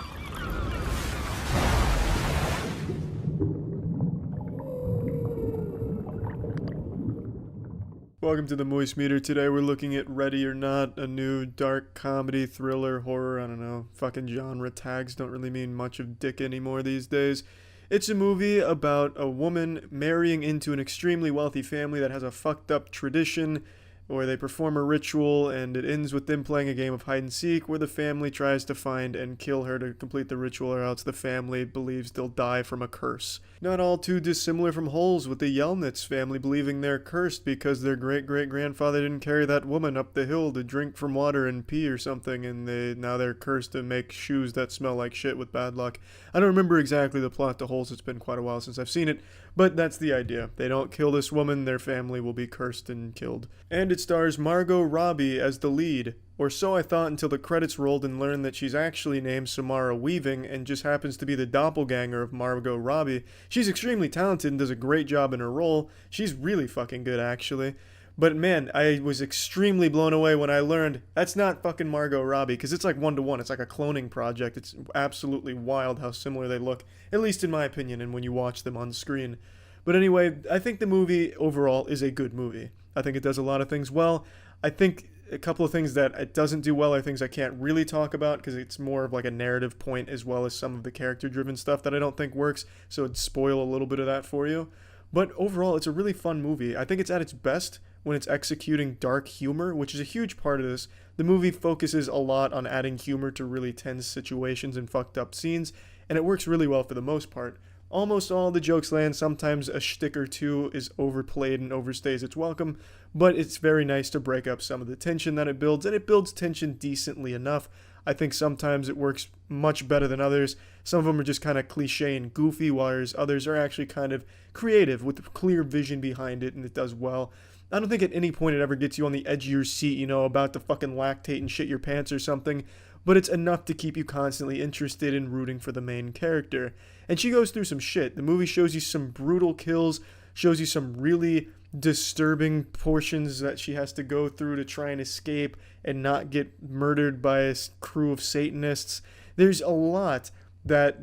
Welcome to the moistmeter. Today we're looking at Ready or Not, a new dark comedy, thriller, horror, I don't know, fucking genre tags don't really mean much of dick anymore these days. It's a movie about a woman marrying into an extremely wealthy family that has a fucked up tradition where they perform a ritual, and it ends with them playing a game of hide and seek where the family tries to find and kill her to complete the ritual, or else the family believes they'll die from a curse. Not all too dissimilar from Holes, with the Yelnats family believing they're cursed because their great-great-grandfather didn't carry that woman up the hill to drink from water and pee or something, and now they're cursed to make shoes that smell like shit with bad luck. I don't remember exactly the plot to Holes, it's been quite a while since I've seen it, but that's the idea. They don't kill this woman, their family will be cursed and killed. And it stars Margot Robbie as the lead, or so I thought until the credits rolled and learned that she's actually named Samara Weaving and just happens to be the doppelganger of Margot Robbie. She's extremely talented and does a great job in her role. She's really fucking good, actually. But man, I was extremely blown away when I learned that's not fucking Margot Robbie, because it's like 1-to-1. It's like a cloning project. It's absolutely wild how similar they look, at least in my opinion, and when you watch them on screen. But anyway, I think the movie overall is a good movie. I think it does a lot of things well. I think a couple of things that it doesn't do well are things I can't really talk about because it's more of like a narrative point as well as some of the character-driven stuff that I don't think works, so it'd spoil a little bit of that for you. But overall, it's a really fun movie. I think it's at its best when it's executing dark humor, which is a huge part of this. The movie focuses a lot on adding humor to really tense situations and fucked up scenes, and it works really well for the most part. Almost all the jokes land. Sometimes a shtick or two is overplayed and overstays its welcome, but it's very nice to break up some of the tension that it builds, and it builds tension decently enough. I think sometimes it works much better than others. Some of them are just kind of cliche and goofy, whereas others are actually kind of creative with a clear vision behind it, and it does well. I don't think at any point it ever gets you on the edge of your seat, about to fucking lactate and shit your pants or something, but it's enough to keep you constantly interested in rooting for the main character. And she goes through some shit. The movie shows you some brutal kills, shows you some really disturbing portions that she has to go through to try and escape and not get murdered by a crew of Satanists. There's a lot that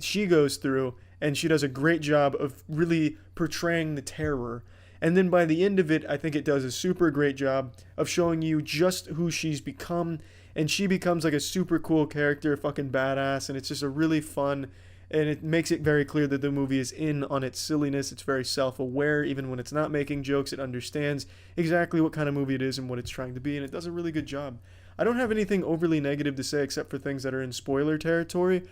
she goes through, and she does a great job of really portraying the terror. And then by the end of it, I think it does a super great job of showing you just who she's become, and she becomes like a super cool character, fucking badass, and it's just a really fun, and it makes it very clear that the movie is in on its silliness. It's very self-aware. Even when it's not making jokes, it understands exactly what kind of movie it is and what it's trying to be, and it does a really good job. I don't have anything overly negative to say except for things that are in spoiler territory.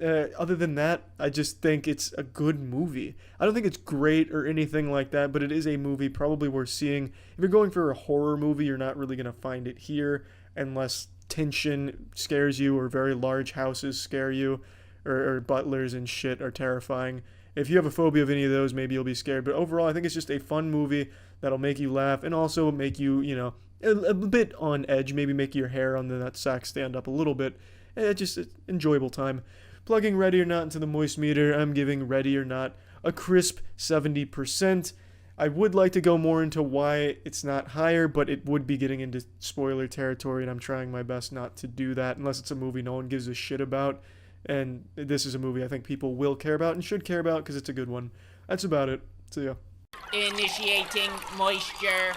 Other than that, I just think it's a good movie. I don't think it's great or anything like that, but it is a movie probably worth seeing. If you're going for a horror movie, you're not really going to find it here unless tension scares you or very large houses scare you or butlers and shit are terrifying. If you have a phobia of any of those, maybe you'll be scared. But overall, I think it's just a fun movie that'll make you laugh and also make you, a bit on edge, maybe make your hair on the nutsack stand up a little bit. It's an enjoyable time. Plugging Ready or Not into the Moist Meter, I'm giving Ready or Not a crisp 70%. I would like to go more into why it's not higher, but it would be getting into spoiler territory, and I'm trying my best not to do that unless it's a movie no one gives a shit about. And this is a movie I think people will care about and should care about because it's a good one. That's about it. See ya. Initiating moisture.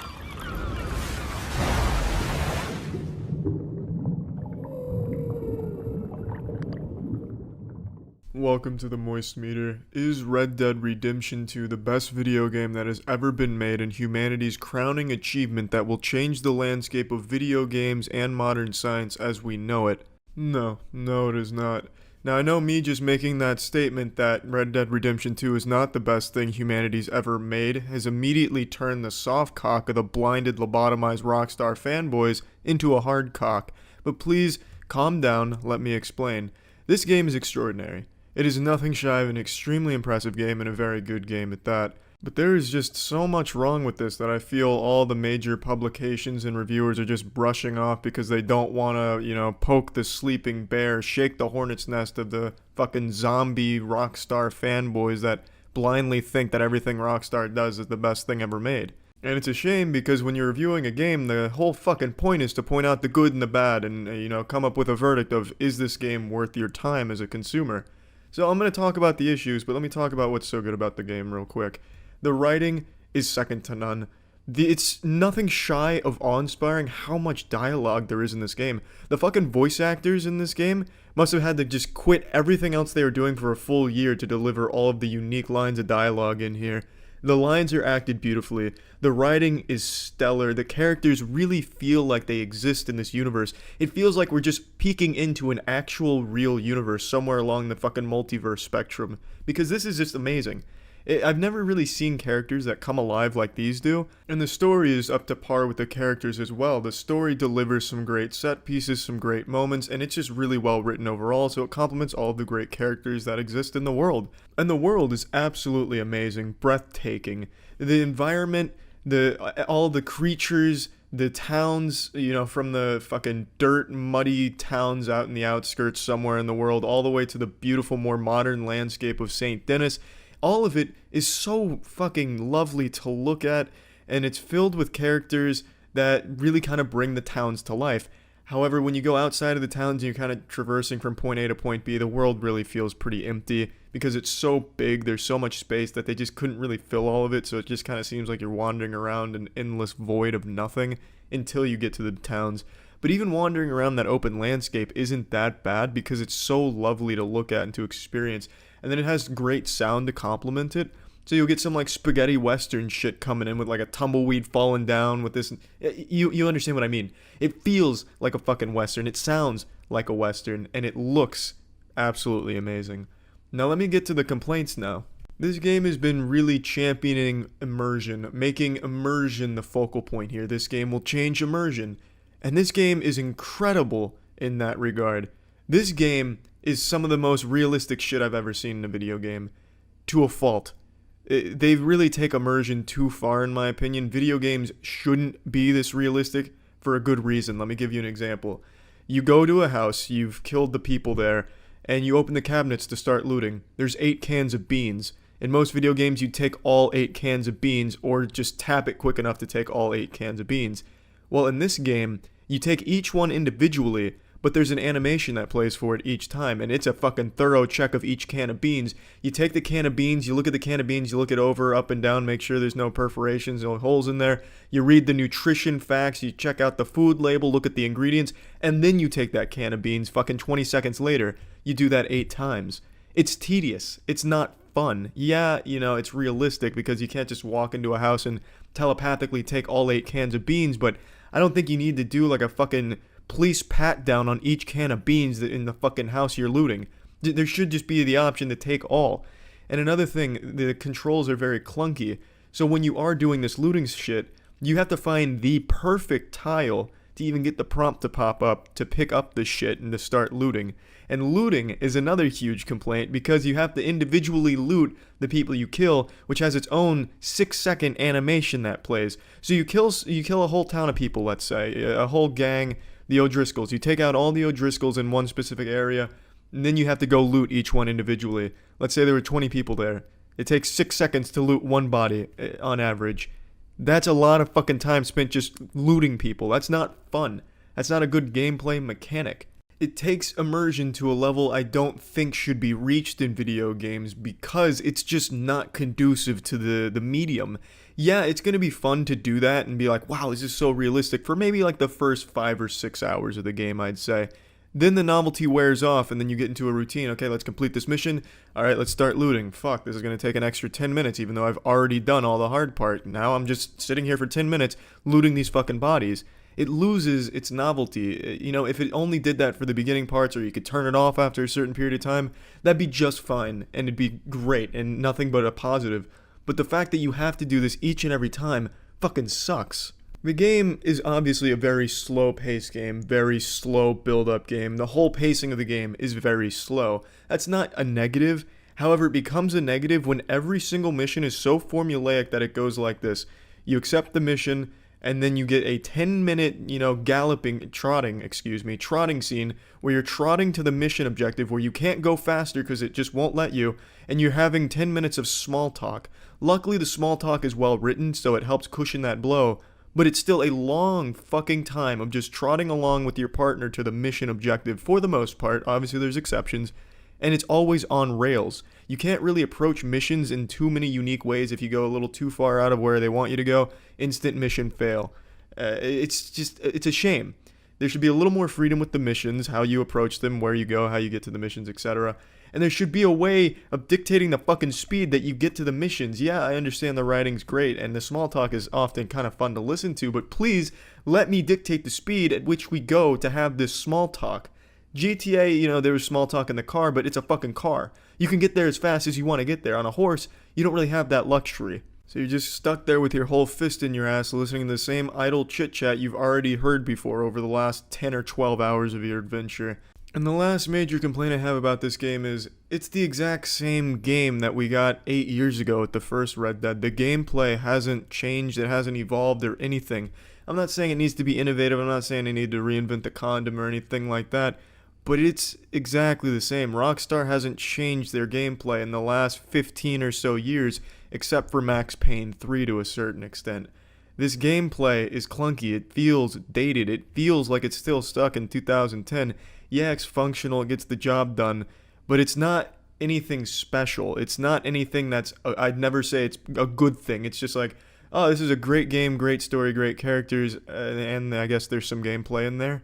Welcome to the Moist Meter. Is Red Dead Redemption 2 the best video game that has ever been made and humanity's crowning achievement that will change the landscape of video games and modern science as we know it? No, it is not. Now, I know me just making that statement that Red Dead Redemption 2 is not the best thing humanity's ever made has immediately turned the soft cock of the blinded, lobotomized Rockstar fanboys into a hard cock. But please, calm down, let me explain. This game is extraordinary. It is nothing shy of an extremely impressive game and a very good game at that. But there is just so much wrong with this that I feel all the major publications and reviewers are just brushing off because they don't want to, poke the sleeping bear, shake the hornet's nest of the fucking zombie Rockstar fanboys that blindly think that everything Rockstar does is the best thing ever made. And it's a shame because when you're reviewing a game, the whole fucking point is to point out the good and the bad and, come up with a verdict of, is this game worth your time as a consumer? So I'm going to talk about the issues, but let me talk about what's so good about the game real quick. The writing is second to none. It's nothing shy of awe-inspiring how much dialogue there is in this game. The fucking voice actors in this game must have had to just quit everything else they were doing for a full year to deliver all of the unique lines of dialogue in here. The lines are acted beautifully. The writing is stellar. The characters really feel like they exist in this universe. It feels like we're just peeking into an actual real universe somewhere along the fucking multiverse spectrum. Because this is just amazing. I've never really seen characters that come alive like these do, and the story is up to par with the characters as well. The story delivers some great set pieces, some great moments, and it's just really well written overall, so it complements all of the great characters that exist in the world. And the world is absolutely amazing, breathtaking. The environment, all the creatures, the towns, from the fucking dirt, muddy towns out in the outskirts somewhere in the world, all the way to the beautiful, more modern landscape of St. Denis. All of it is so fucking lovely to look at, and it's filled with characters that really kind of bring the towns to life. However, when you go outside of the towns and you're kind of traversing from point A to point B, the world really feels pretty empty because it's so big, there's so much space that they just couldn't really fill all of it, so it just kind of seems like you're wandering around an endless void of nothing until you get to the towns. But even wandering around that open landscape isn't that bad because it's so lovely to look at and to experience. And then it has great sound to complement it. So you'll get some like spaghetti western shit coming in with like a tumbleweed falling down with this. You understand what I mean. It feels like a fucking western. It sounds like a western. And it looks absolutely amazing. Now let me get to the complaints now. This game has been really championing immersion, making immersion the focal point here. This game will change immersion. And this game is incredible in that regard. This game is some of the most realistic shit I've ever seen in a video game, to a fault. They really take immersion too far, in my opinion. Video games shouldn't be this realistic for a good reason. Let me give you an example. You go to a house, you've killed the people there, and you open the cabinets to start looting. There's 8 cans of beans. In most video games, you take all 8 cans of beans, or just tap it quick enough to take all 8 cans of beans. Well, in this game, you take each one individually, but there's an animation that plays for it each time, and it's a fucking thorough check of each can of beans. You take the can of beans, you look at the can of beans, you look it over, up and down, make sure there's no perforations, no holes in there. You read the nutrition facts, you check out the food label, look at the ingredients, and then you take that can of beans fucking 20 seconds later. You do that 8 times. It's tedious. It's not fun. Yeah, it's realistic because you can't just walk into a house and telepathically take all 8 cans of beans, but I don't think you need to do like a fucking police pat down on each can of beans in the fucking house you're looting. There should just be the option to take all. And another thing, the controls are very clunky. So when you are doing this looting shit, you have to find the perfect tile to even get the prompt to pop up to pick up the shit and to start looting. And looting is another huge complaint because you have to individually loot the people you kill, which has its own 6-second animation that plays. So you kill a whole town of people, let's say, a whole gang, the O'Driscolls. You take out all the O'Driscolls in one specific area, and then you have to go loot each one individually. Let's say there were 20 people there. It takes 6 seconds to loot one body, on average. That's a lot of fucking time spent just looting people. That's not fun. That's not a good gameplay mechanic. It takes immersion to a level I don't think should be reached in video games because it's just not conducive to the medium. Yeah, it's going to be fun to do that and be like, wow, this is so realistic for maybe like the first 5 or 6 hours of the game, I'd say. Then the novelty wears off and then you get into a routine. Okay, let's complete this mission. Alright, let's start looting. Fuck, this is going to take an extra 10 minutes even though I've already done all the hard part. Now I'm just sitting here for 10 minutes looting these fucking bodies. It loses its novelty. If it only did that for the beginning parts or you could turn it off after a certain period of time, that'd be just fine and it'd be great and nothing but a positive. But the fact that you have to do this each and every time fucking sucks. The game is obviously a very slow-paced game, very slow build-up game. The whole pacing of the game is very slow. That's not a negative. However, it becomes a negative when every single mission is so formulaic that it goes like this. You accept the mission, and then you get a 10-minute, trotting scene where you're trotting to the mission objective where you can't go faster because it just won't let you, and you're having 10 minutes of small talk. Luckily, the small talk is well written, so it helps cushion that blow, but it's still a long fucking time of just trotting along with your partner to the mission objective for the most part. Obviously, there's exceptions. and it's always on rails. You can't really approach missions in too many unique ways. If you go a little too far out of where they want you to go, instant mission fail. It's a shame. There should be a little more freedom with the missions, how you approach them, where you go, how you get to the missions, etc. And there should be a way of dictating the fucking speed that you get to the missions. Yeah, I understand the writing's great, and the small talk is often kind of fun to listen to, but please let me dictate the speed at which we go to have this small talk. GTA, there was small talk in the car, but it's a fucking car. You can get there as fast as you want to get there. On a horse, you don't really have that luxury. So you're just stuck there with your whole fist in your ass listening to the same idle chit-chat you've already heard before over the last 10 or 12 hours of your adventure. And the last major complaint I have about this game is, it's the exact same game that we got 8 years ago with the first Red Dead. The gameplay hasn't changed, it hasn't evolved or anything. I'm not saying it needs to be innovative, I'm not saying they need to reinvent the condom or anything like that, but it's exactly the same. Rockstar hasn't changed their gameplay in the last 15 or so years, except for Max Payne 3 to a certain extent. This gameplay is clunky, it feels dated, it feels like it's still stuck in 2010. Yeah, it's functional, it gets the job done, but it's not anything special. It's not anything I'd never say it's a good thing. It's just like, oh, this is a great game, great story, great characters, and I guess there's some gameplay in there.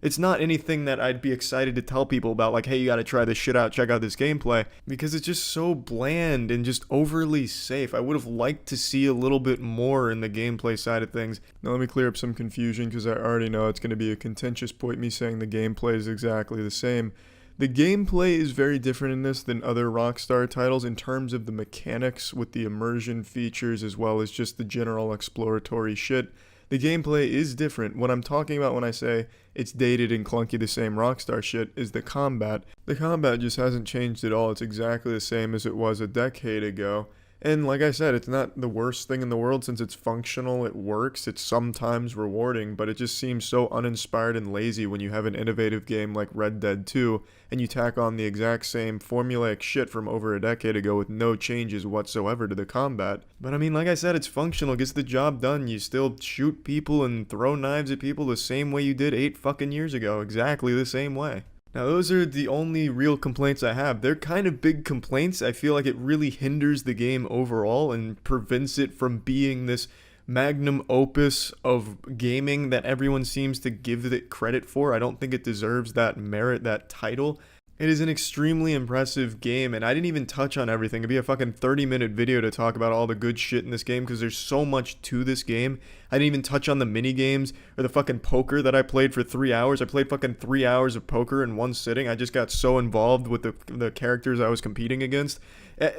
It's not anything that I'd be excited to tell people about, like, hey, you gotta try this shit out, check out this gameplay, because it's just so bland and just overly safe. I would have liked to see a little bit more in the gameplay side of things. Now let me clear up some confusion, because I already know it's going to be a contentious point, me saying the gameplay is exactly the same. The gameplay is very different in this than other Rockstar titles in terms of the mechanics with the immersion features as well as just the general exploratory shit. The gameplay is different. What I'm talking about when I say it's dated and clunky, the same Rockstar shit, is the combat. The combat just hasn't changed at all. It's exactly the same as it was a decade ago. And like I said, it's not the worst thing in the world since it's functional, it works, it's sometimes rewarding, but it just seems so uninspired and lazy when you have an innovative game like Red Dead 2 and you tack on the exact same formulaic shit from over a decade ago with no changes whatsoever to the combat. But I mean, like I said, it's functional, it gets the job done. You still shoot people and throw knives at people the same way you did 8 fucking years ago, exactly the same way. Now those are the only real complaints I have. They're kind of big complaints. I feel like it really hinders the game overall and prevents it from being this magnum opus of gaming that everyone seems to give it credit for. I don't think it deserves that merit, that title. It is an extremely impressive game, and I didn't even touch on everything. It'd be a fucking 30-minute video to talk about all the good shit in this game, because there's so much to this game. I didn't even touch on the mini-games, or the fucking poker that I played for 3 hours. I played fucking 3 hours of poker in one sitting. I just got so involved with the characters I was competing against.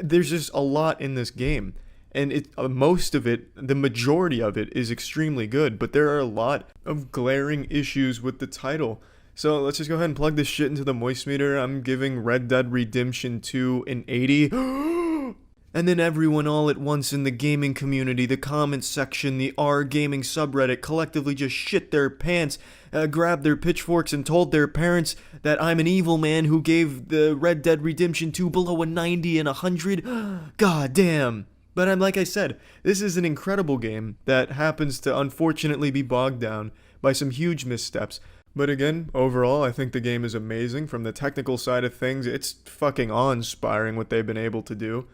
There's just a lot in this game. And most of it, the majority of it, is extremely good, but there are a lot of glaring issues with the title. So let's just go ahead and plug this shit into the moistmeter. I'm giving Red Dead Redemption 2 an 80. And then everyone all at once in the gaming community, the comments section, the R gaming subreddit collectively just shit their pants, grabbed their pitchforks and told their parents that I'm an evil man who gave the Red Dead Redemption 2 below a 90 and 100. God damn. But like I said, this is an incredible game that happens to unfortunately be bogged down by some huge missteps. But again, overall, I think the game is amazing. From the technical side of things, it's fucking awe-inspiring what they've been able to do.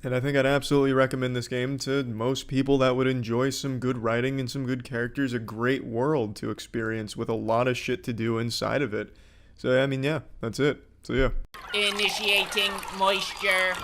And I think I'd absolutely recommend this game to most people that would enjoy some good writing and some good characters, a great world to experience with a lot of shit to do inside of it. So, I mean, yeah, that's it. So, yeah. Initiating moisture.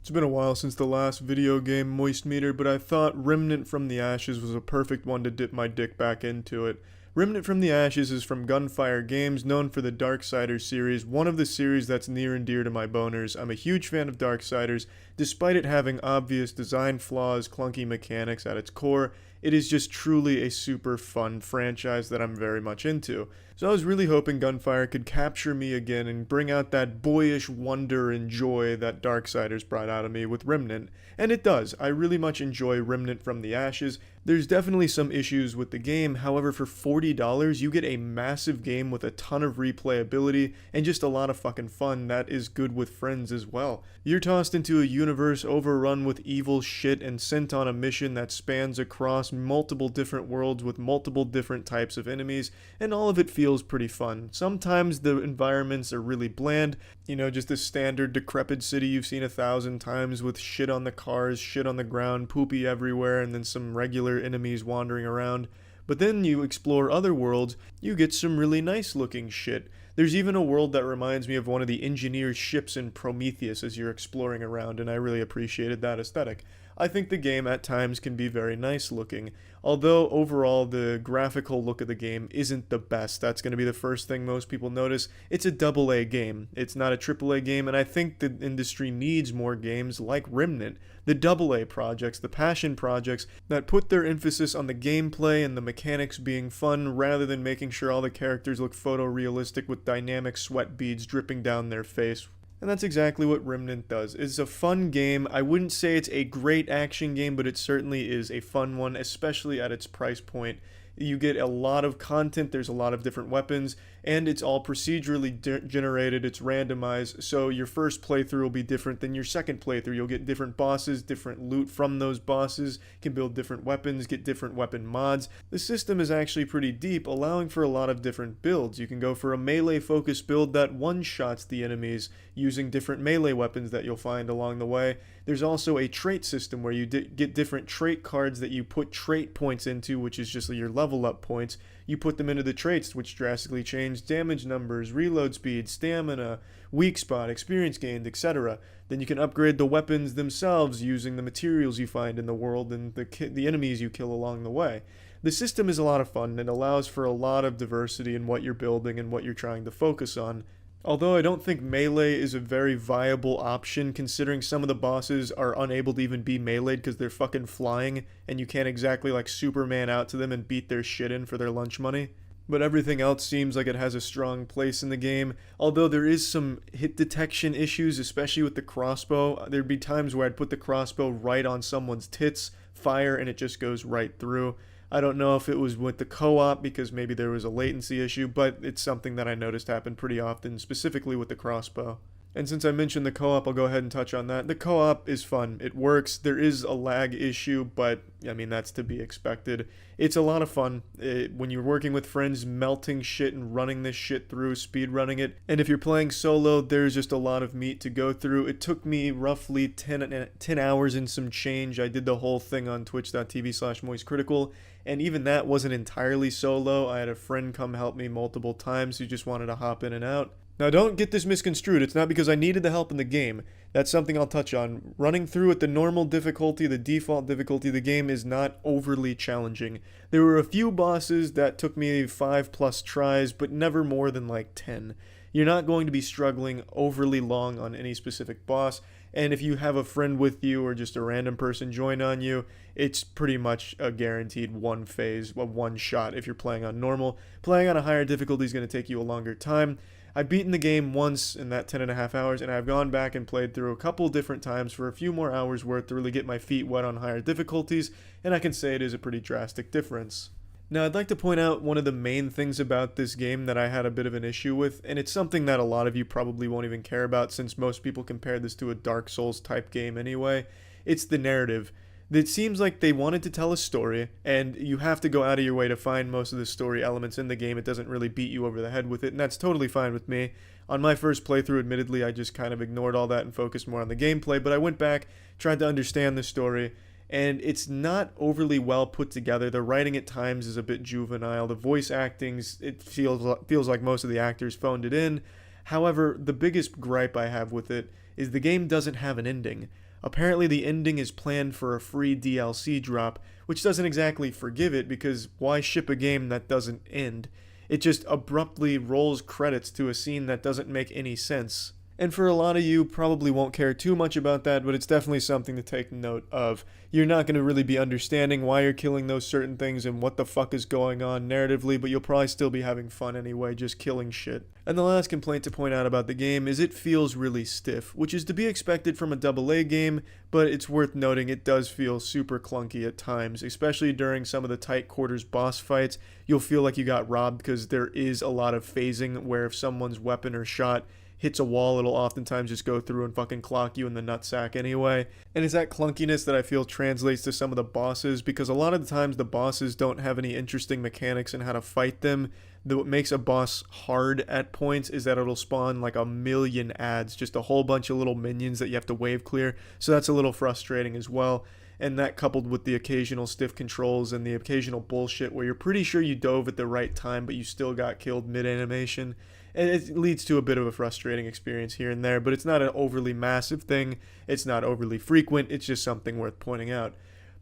It's been a while since the last video game moistmeter, but I thought Remnant from the Ashes was a perfect one to dip my dick back into it. Remnant from the Ashes is from Gunfire Games, known for the Darksiders series, one of the series that's near and dear to my boners. I'm a huge fan of Darksiders. Despite it having obvious design flaws, clunky mechanics at its core, it is just truly a super fun franchise that I'm very much into. So I was really hoping Gunfire could capture me again and bring out that boyish wonder and joy that Darksiders brought out of me with Remnant. And it does. I really much enjoy Remnant from the Ashes. There's definitely some issues with the game, however for $40 you get a massive game with a ton of replayability and just a lot of fucking fun that is good with friends as well. You're tossed into a universe overrun with evil shit and sent on a mission that spans across multiple different worlds with multiple different types of enemies, and all of it feels pretty fun. Sometimes the environments are really bland, just a standard decrepit city you've seen 1,000 times with shit on the cars, shit on the ground, poopy everywhere, and then some regular enemies wandering around. But then you explore other worlds, you get some really nice looking shit. There's even a world that reminds me of one of the engineer's ships in Prometheus as you're exploring around, and I really appreciated that aesthetic. I think the game at times can be very nice looking, although overall the graphical look of the game isn't the best. That's going to be the first thing most people notice. It's a AA game. It's not a AAA game, and I think the industry needs more games like Remnant, the AA projects, the passion projects that put their emphasis on the gameplay and the mechanics being fun rather than making sure all the characters look photorealistic with dynamic sweat beads dripping down their face. And that's exactly what Remnant does. It's a fun game. I wouldn't say it's a great action game, but it certainly is a fun one, especially at its price point. You get a lot of content, there's a lot of different weapons, and it's all procedurally generated, it's randomized, so your first playthrough will be different than your second playthrough. You'll get different bosses, different loot from those bosses, can build different weapons, get different weapon mods. The system is actually pretty deep, allowing for a lot of different builds. You can go for a melee-focused build that one-shots the enemies using different melee weapons that you'll find along the way. There's also a trait system where you get different trait cards that you put trait points into, which is just your level up points. You put them into the traits, which drastically change damage numbers, reload speed, stamina, weak spot, experience gained, etc. Then you can upgrade the weapons themselves using the materials you find in the world and the enemies you kill along the way. The system is a lot of fun and allows for a lot of diversity in what you're building and what you're trying to focus on. Although I don't think melee is a very viable option, considering some of the bosses are unable to even be meleeed because they're fucking flying, and you can't exactly like Superman out to them and beat their shit in for their lunch money. But everything else seems like it has a strong place in the game, although there is some hit detection issues, especially with the crossbow. There'd be times where I'd put the crossbow right on someone's tits, fire, and it just goes right through. I don't know if it was with the co-op because maybe there was a latency issue, but it's something that I noticed happen pretty often, specifically with the crossbow. And since I mentioned the co-op, I'll go ahead and touch on that. The co-op is fun. It works. There is a lag issue, but I mean, that's to be expected. It's a lot of fun. When you're working with friends, melting shit and running this shit through, speed running it. And if you're playing solo, there's just a lot of meat to go through. It took me roughly 10 hours and some change. I did the whole thing on twitch.tv/moistcritikal. And even that wasn't entirely solo. I had a friend come help me multiple times who just wanted to hop in and out. Now don't get this misconstrued, it's not because I needed the help in the game. That's something I'll touch on. Running through at the normal difficulty, the default difficulty, the game is not overly challenging. There were a few bosses that took me 5+ tries, but never more than like 10. You're not going to be struggling overly long on any specific boss, and if you have a friend with you or just a random person join on you, it's pretty much a guaranteed one phase, a one shot if you're playing on normal. Playing on a higher difficulty is going to take you a longer time. I've beaten the game once in that 10.5 hours, and I've gone back and played through a couple different times for a few more hours worth to really get my feet wet on higher difficulties, and I can say it is a pretty drastic difference. Now, I'd like to point out one of the main things about this game that I had a bit of an issue with, and it's something that a lot of you probably won't even care about since most people compare this to a Dark Souls type game anyway. It's the narrative. It seems like they wanted to tell a story, and you have to go out of your way to find most of the story elements in the game. It doesn't really beat you over the head with it, and that's totally fine with me. On my first playthrough, admittedly, I just kind of ignored all that and focused more on the gameplay, but I went back, tried to understand the story, and it's not overly well put together. The writing at times is a bit juvenile. The voice actings, it feels like most of the actors phoned it in. However, the biggest gripe I have with it is the game doesn't have an ending. Apparently the ending is planned for a free DLC drop, which doesn't exactly forgive it because why ship a game that doesn't end? It just abruptly rolls credits to a scene that doesn't make any sense. And for a lot of you, probably won't care too much about that, but it's definitely something to take note of. You're not going to really be understanding why you're killing those certain things and what the fuck is going on narratively, but you'll probably still be having fun anyway, just killing shit. And the last complaint to point out about the game is it feels really stiff, which is to be expected from a AA game, but it's worth noting it does feel super clunky at times, especially during some of the tight quarters boss fights. You'll feel like you got robbed because there is a lot of phasing where if someone's weapon or shot hits a wall, it'll oftentimes just go through and fucking clock you in the nutsack anyway. And it's that clunkiness that I feel translates to some of the bosses, because a lot of the times the bosses don't have any interesting mechanics in how to fight them. What makes a boss hard at points is that it'll spawn like 1,000,000 ads, just a whole bunch of little minions that you have to wave clear, so that's a little frustrating as well. And that coupled with the occasional stiff controls and the occasional bullshit where you're pretty sure you dove at the right time but you still got killed mid-animation. And it leads to a bit of a frustrating experience here and there, but it's not an overly massive thing, it's not overly frequent, it's just something worth pointing out.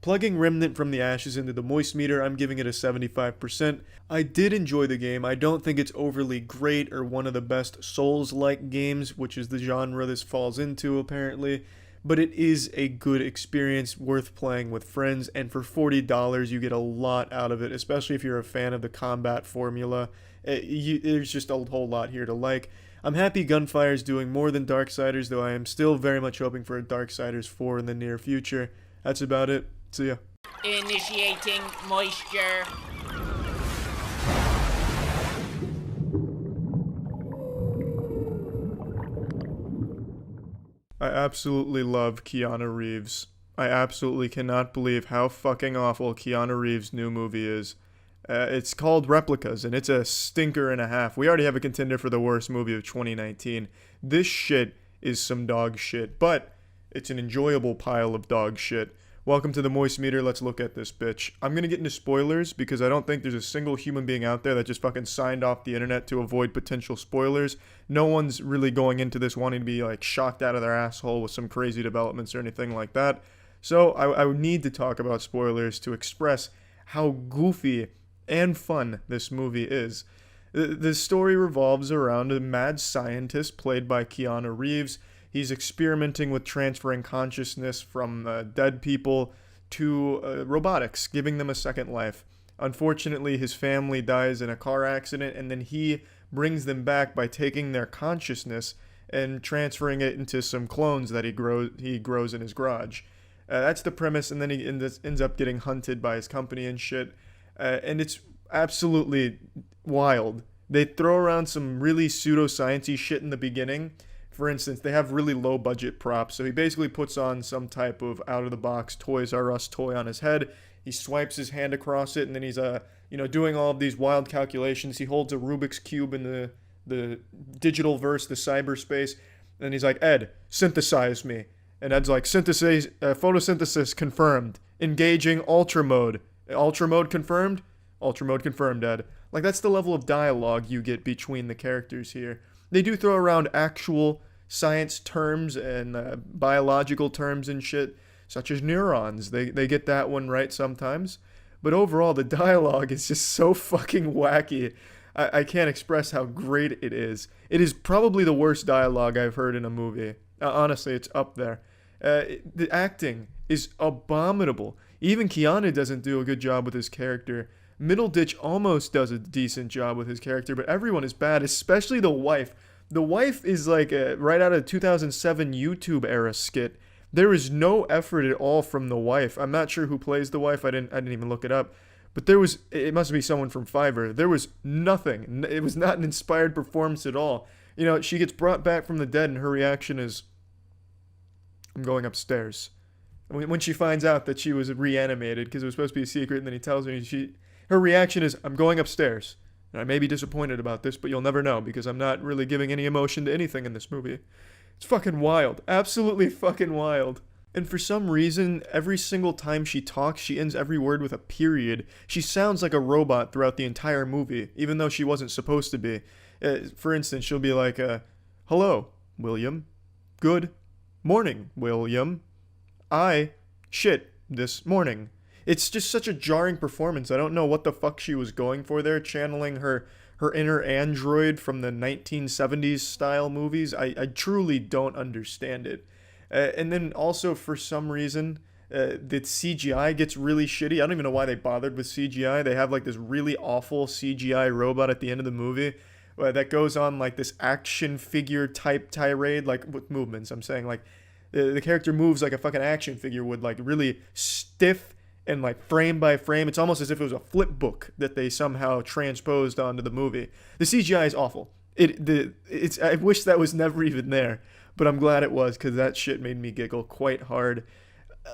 Plugging Remnant from the Ashes into the moistmeter, I'm giving it a 75%. I did enjoy the game. I don't think it's overly great or one of the best Souls-like games, which is the genre this falls into apparently, but it is a good experience worth playing with friends, and for $40 you get a lot out of it, especially if you're a fan of the combat formula. There's just a whole lot here to like. I'm happy Gunfire's doing more than Darksiders, though I am still very much hoping for a Darksiders 4 in the near future. That's about it. See ya. Initiating moisture. I absolutely love Keanu Reeves. I absolutely cannot believe how fucking awful Keanu Reeves' new movie is. It's called Replicas, and it's a stinker and a half. We already have a contender for the worst movie of 2019. This shit is some dog shit, but it's an enjoyable pile of dog shit. Welcome to the Moist Meter. Let's look at this bitch. I'm gonna get into spoilers because I don't think there's a single human being out there that just fucking signed off the internet to avoid potential spoilers. No one's really going into this wanting to be like shocked out of their asshole with some crazy developments or anything like that. So I would need to talk about spoilers to express how goofy and fun this movie is. The story revolves around a mad scientist played by Keanu Reeves. He's experimenting with transferring consciousness from dead people to robotics, giving them a second life. Unfortunately, his family dies in a car accident, and then he brings them back by taking their consciousness and transferring it into some clones that he grows in his garage. That's the premise, and then he ends up getting hunted by his company and shit. And it's absolutely wild. They throw around some really pseudoscience-y shit in the beginning. For instance, they have really low budget props, so he basically puts on some type of out-of-the-box Toys R Us toy on his head. He swipes his hand across it, and then he's doing all of these wild calculations. He holds a Rubik's Cube in the digital verse, the cyberspace, and he's like, "Ed, synthesize me." And Ed's like, photosynthesis confirmed. Engaging ultra mode. Ultra mode confirmed? Ultra mode confirmed, Ed. Like, that's the level of dialogue you get between the characters here. They do throw around actual science terms and biological terms and shit, such as neurons. They get that one right sometimes. But overall, the dialogue is just so fucking wacky. I can't express how great it is. It is probably the worst dialogue I've heard in a movie. Honestly, it's up there. The acting is abominable. Even Keanu doesn't do a good job with his character. Middleditch almost does a decent job with his character, but everyone is bad, especially the wife. The wife is like right out of 2007 YouTube era skit. There is no effort at all from the wife. I'm not sure who plays the wife. I didn't even look it up. But it must be someone from Fiverr. There was nothing. It was not an inspired performance at all. You know, she gets brought back from the dead and her reaction is, "I'm going upstairs." When she finds out that she was reanimated because it was supposed to be a secret, and then he tells her, her reaction is, "I'm going upstairs. And I may be disappointed about this, but you'll never know because I'm not really giving any emotion to anything in this movie." It's fucking wild. Absolutely fucking wild. And for some reason, every single time she talks, she ends every word with a period. She sounds like a robot throughout the entire movie, even though she wasn't supposed to be. For instance, she'll be like, "Hello, William. Good morning, William. This morning." It's just such a jarring performance. I don't know what the fuck she was going for there, channeling her her inner android from the 1970s style movies. I truly don't understand it. And then also, for some reason, the CGI gets really shitty. I don't even know why they bothered with CGI. They have like this really awful CGI robot at the end of the movie that goes on like this action figure type tirade, like with movements. I'm saying like the character moves like a fucking action figure would, like really stiff and like frame by frame. It's almost as if it was a flip book that they somehow transposed onto the movie. The CGI is awful. I wish that was never even there, but I'm glad it was, because that shit made me giggle quite hard.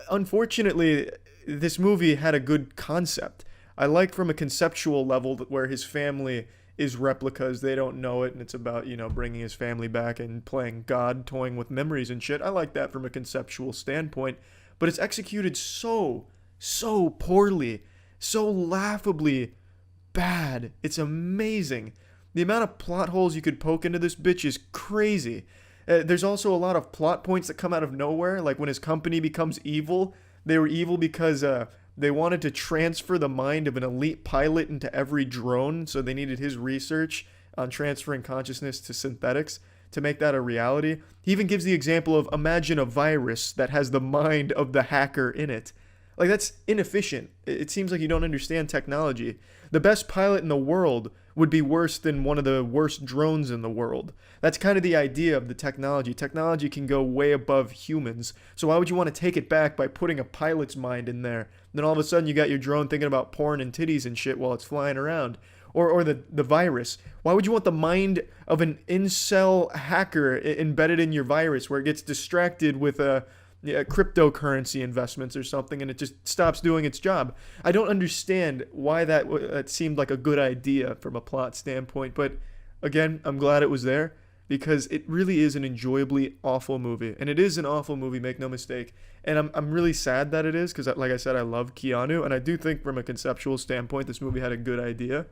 Unfortunately, this movie had a good concept. I like from a conceptual level where his family is replicas. They don't know it, and it's about, bringing his family back and playing God, toying with memories and shit. I like that from a conceptual standpoint, but it's executed so poorly, so laughably bad. It's amazing. The amount of plot holes you could poke into this bitch is crazy. There's also a lot of plot points that come out of nowhere, like when his company becomes evil. They were evil because they wanted to transfer the mind of an elite pilot into every drone, so they needed his research on transferring consciousness to synthetics to make that a reality. He even gives the example of, imagine a virus that has the mind of the hacker in it. Like, that's inefficient. It seems like you don't understand technology. The best pilot in the world would be worse than one of the worst drones in the world. That's kind of the idea of the technology. Technology can go way above humans. So why would you want to take it back by putting a pilot's mind in there? Then all of a sudden you got your drone thinking about porn and titties and shit while it's flying around. Or the virus. Why would you want the mind of an incel hacker embedded in your virus, where it gets distracted with cryptocurrency investments or something, and it just stops doing its job? I don't understand why that seemed like a good idea from a plot standpoint, but again, I'm glad it was there, because it really is an enjoyably awful movie. And it is an awful movie, make no mistake. And I'm really sad that it is, because like I said, I love Keanu, and I do think from a conceptual standpoint this movie had a good idea.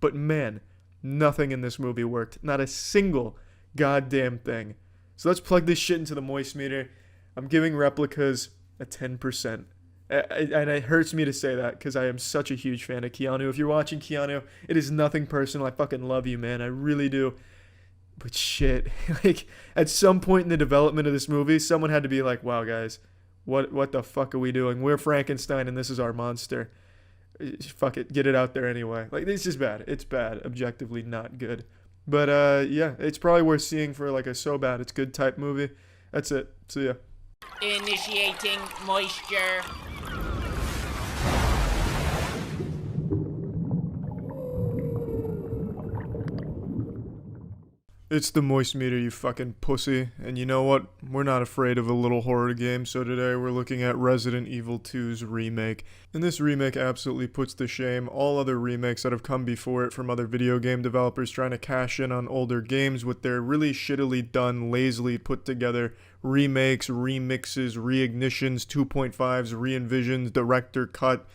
But man, nothing in this movie worked. Not a single goddamn thing. So let's plug this shit into the moist meter. I'm giving Replicas a 10%. And it hurts me to say that, because I am such a huge fan of Keanu. If you're watching, Keanu, it is nothing personal. I fucking love you, man. I really do. But shit, like, at some point in the development of this movie, someone had to be like, wow, guys, what the fuck are we doing? We're Frankenstein and this is our monster. Fuck it, get it out there anyway. Like, it's just bad. It's bad. Objectively not good. But yeah, it's probably worth seeing for like a so bad it's good type movie. That's it. See ya. Initiating moisture. It's the moist meter, you fucking pussy. And you know what? We're not afraid of a little horror game, so today we're looking at Resident Evil 2's remake. And this remake absolutely puts to shame all other remakes that have come before it from other video game developers trying to cash in on older games with their really shittily done, lazily put together remakes, remixes, reignitions, 2.5s, re-envisions, director cut,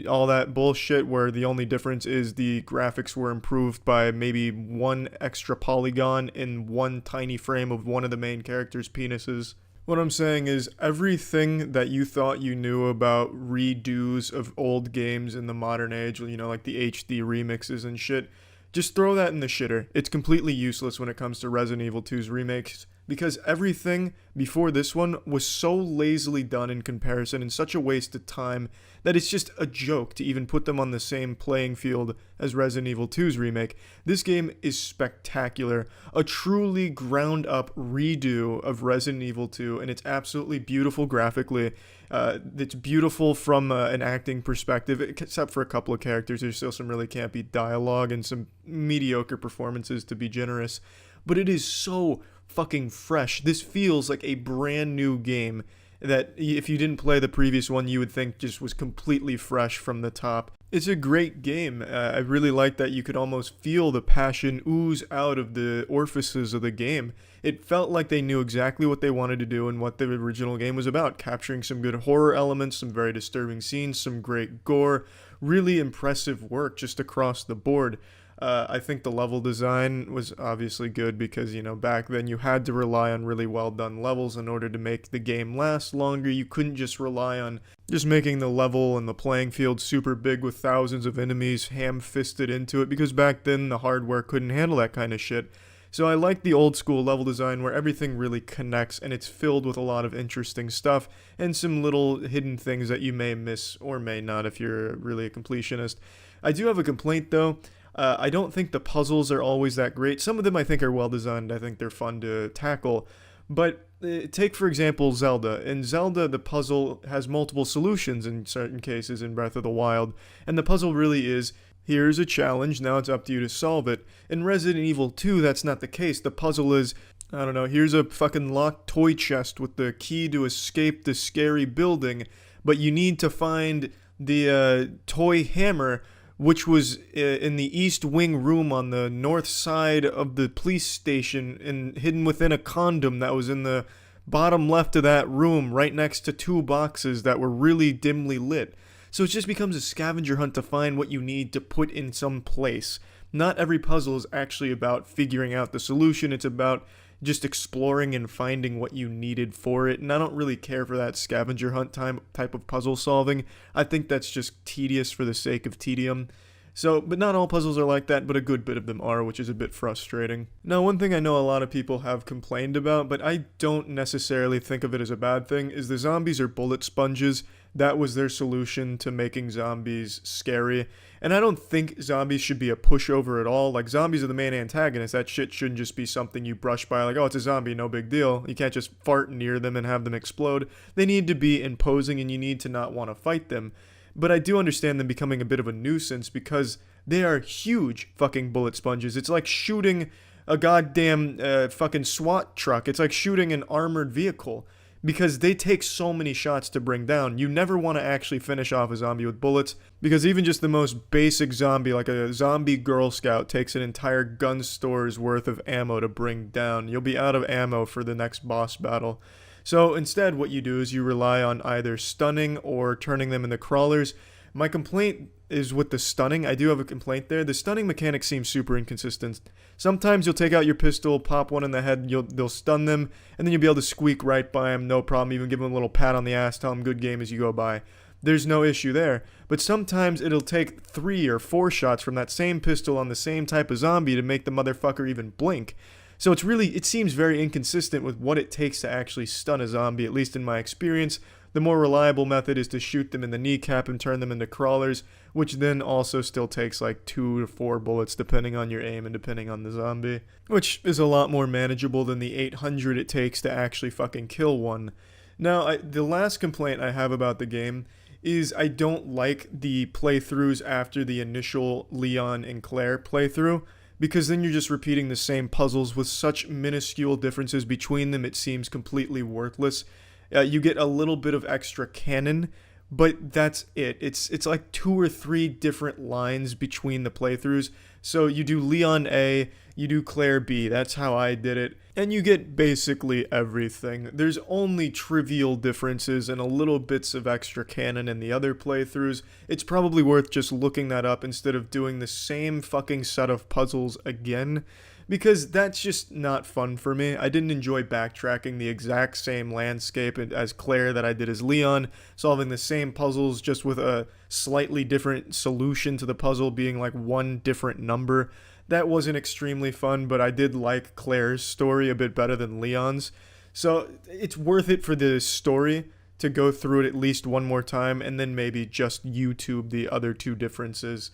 all that bullshit where the only difference is the graphics were improved by maybe one extra polygon in one tiny frame of one of the main characters' penises. What I'm saying is, everything that you thought you knew about redos of old games in the modern age, like the HD remixes and shit, just throw that in the shitter. It's completely useless when it comes to Resident Evil 2's remakes, because everything before this one was so lazily done in comparison and such a waste of time that it's just a joke to even put them on the same playing field as Resident Evil 2's remake. This game is spectacular, a truly ground up redo of Resident Evil 2, and it's absolutely beautiful graphically. It's beautiful from an acting perspective, except for a couple of characters. There's still some really campy dialogue and some mediocre performances, to be generous, but it is so fucking fresh. This feels like a brand new game that if you didn't play the previous one, you would think just was completely fresh from the top. It's a great game. I really like that you could almost feel the passion ooze out of the orifices of the game. It felt like they knew exactly what they wanted to do and what the original game was about, capturing some good horror elements, some very disturbing scenes, some great gore, really impressive work just across the board. I think the level design was obviously good because, back then you had to rely on really well done levels in order to make the game last longer. You couldn't just rely on just making the level and the playing field super big with thousands of enemies ham-fisted into it, because back then the hardware couldn't handle that kind of shit. So I like the old school level design where everything really connects and it's filled with a lot of interesting stuff and some little hidden things that you may miss or may not if you're really a completionist. I do have a complaint though. I don't think the puzzles are always that great. Some of them I think are well designed. I think they're fun to tackle. But take, for example, Zelda. In Zelda, the puzzle has multiple solutions in certain cases in Breath of the Wild. And the puzzle really is, here's a challenge, now it's up to you to solve it. In Resident Evil 2, that's not the case. The puzzle is, I don't know, here's a fucking locked toy chest with the key to escape the scary building. But you need to find the toy hammer, which was in the East Wing room on the north side of the police station and hidden within a condom that was in the bottom left of that room right next to two boxes that were really dimly lit. So it just becomes a scavenger hunt to find what you need to put in some place. Not every puzzle is actually about figuring out the solution, it's about just exploring and finding what you needed for it. And I don't really care for that scavenger hunt type of puzzle solving. I think that's just tedious for the sake of tedium. So, but not all puzzles are like that, but a good bit of them are, which is a bit frustrating. Now, one thing I know a lot of people have complained about, but I don't necessarily think of it as a bad thing, is the zombies are bullet sponges. That was their solution to making zombies scary. And I don't think zombies should be a pushover at all. Like, zombies are the main antagonist. That shit shouldn't just be something you brush by, like, oh, it's a zombie, no big deal. You can't just fart near them and have them explode. They need to be imposing, and you need to not want to fight them. But I do understand them becoming a bit of a nuisance because they are huge fucking bullet sponges. It's like shooting a goddamn fucking SWAT truck. It's like shooting an armored vehicle because they take so many shots to bring down. You never want to actually finish off a zombie with bullets because even just the most basic zombie, like a zombie Girl Scout, takes an entire gun store's worth of ammo to bring down. You'll be out of ammo for the next boss battle. So instead, what you do is you rely on either stunning or turning them into crawlers. My complaint is with the stunning. I do have a complaint there. The stunning mechanic seems super inconsistent. Sometimes you'll take out your pistol, pop one in the head, they'll stun them, and then you'll be able to squeak right by them, no problem. Even give them a little pat on the ass, tell them good game as you go by. There's no issue there. But sometimes it'll take 3 or 4 shots from that same pistol on the same type of zombie to make the motherfucker even blink. So it seems very inconsistent with what it takes to actually stun a zombie, at least in my experience. The more reliable method is to shoot them in the kneecap and turn them into crawlers, which then also still takes like 2 to 4 bullets depending on your aim and depending on the zombie, which is a lot more manageable than the 800 it takes to actually fucking kill one. Now, the last complaint I have about the game is I don't like the playthroughs after the initial Leon and Claire playthrough, because then you're just repeating the same puzzles with such minuscule differences between them, it seems completely worthless. You get a little bit of extra canon, but that's it. It's like 2 or 3 different lines between the playthroughs. So you do Leon A, you do Claire B, that's how I did it, and you get basically everything. There's only trivial differences and a little bits of extra canon in the other playthroughs. It's probably worth just looking that up instead of doing the same fucking set of puzzles again, because that's just not fun for me. I didn't enjoy backtracking the exact same landscape as Claire that I did as Leon, solving the same puzzles just with a slightly different solution to the puzzle being like one different number. That wasn't extremely fun, but I did like Claire's story a bit better than Leon's. So it's worth it for the story to go through it at least one more time and then maybe just YouTube the other 2 differences.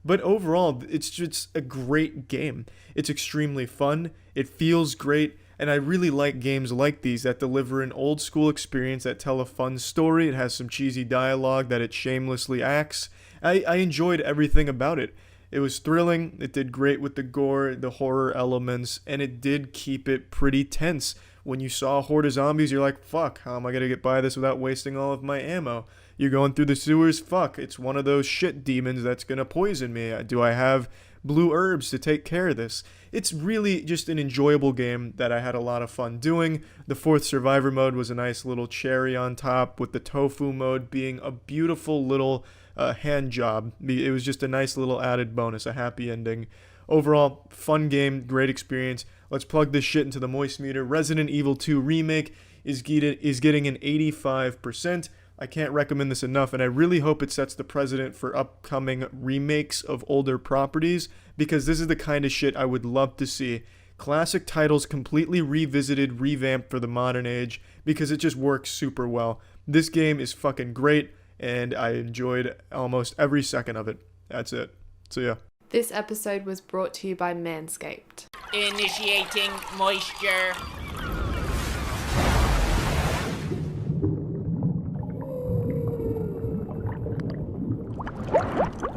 But overall, it's just a great game. It's extremely fun, it feels great, and I really like games like these that deliver an old school experience, that tell a fun story. It has some cheesy dialogue that it shamelessly acts. I enjoyed everything about it. It was thrilling, it did great with the gore, the horror elements, and it did keep it pretty tense. When you saw a horde of zombies, you're like, fuck, how am I gonna get by this without wasting all of my ammo? You're going through the sewers, fuck, it's one of those shit demons that's gonna poison me. Do I have blue herbs to take care of this? It's really just an enjoyable game that I had a lot of fun doing. The 4th survivor mode was a nice little cherry on top, with the tofu mode being a beautiful little hand job. It was just a nice little added bonus, a happy ending. Overall, fun game, great experience. Let's plug this shit into the moistmeter. Resident Evil 2 Remake is getting an 85%. I can't recommend this enough, and I really hope it sets the precedent for upcoming remakes of older properties, because this is the kind of shit I would love to see. Classic titles completely revisited, revamped for the modern age, because it just works super well. This game is fucking great, and I enjoyed almost every second of it. That's it. So yeah. This episode was brought to you by Manscaped. Initiating moisture.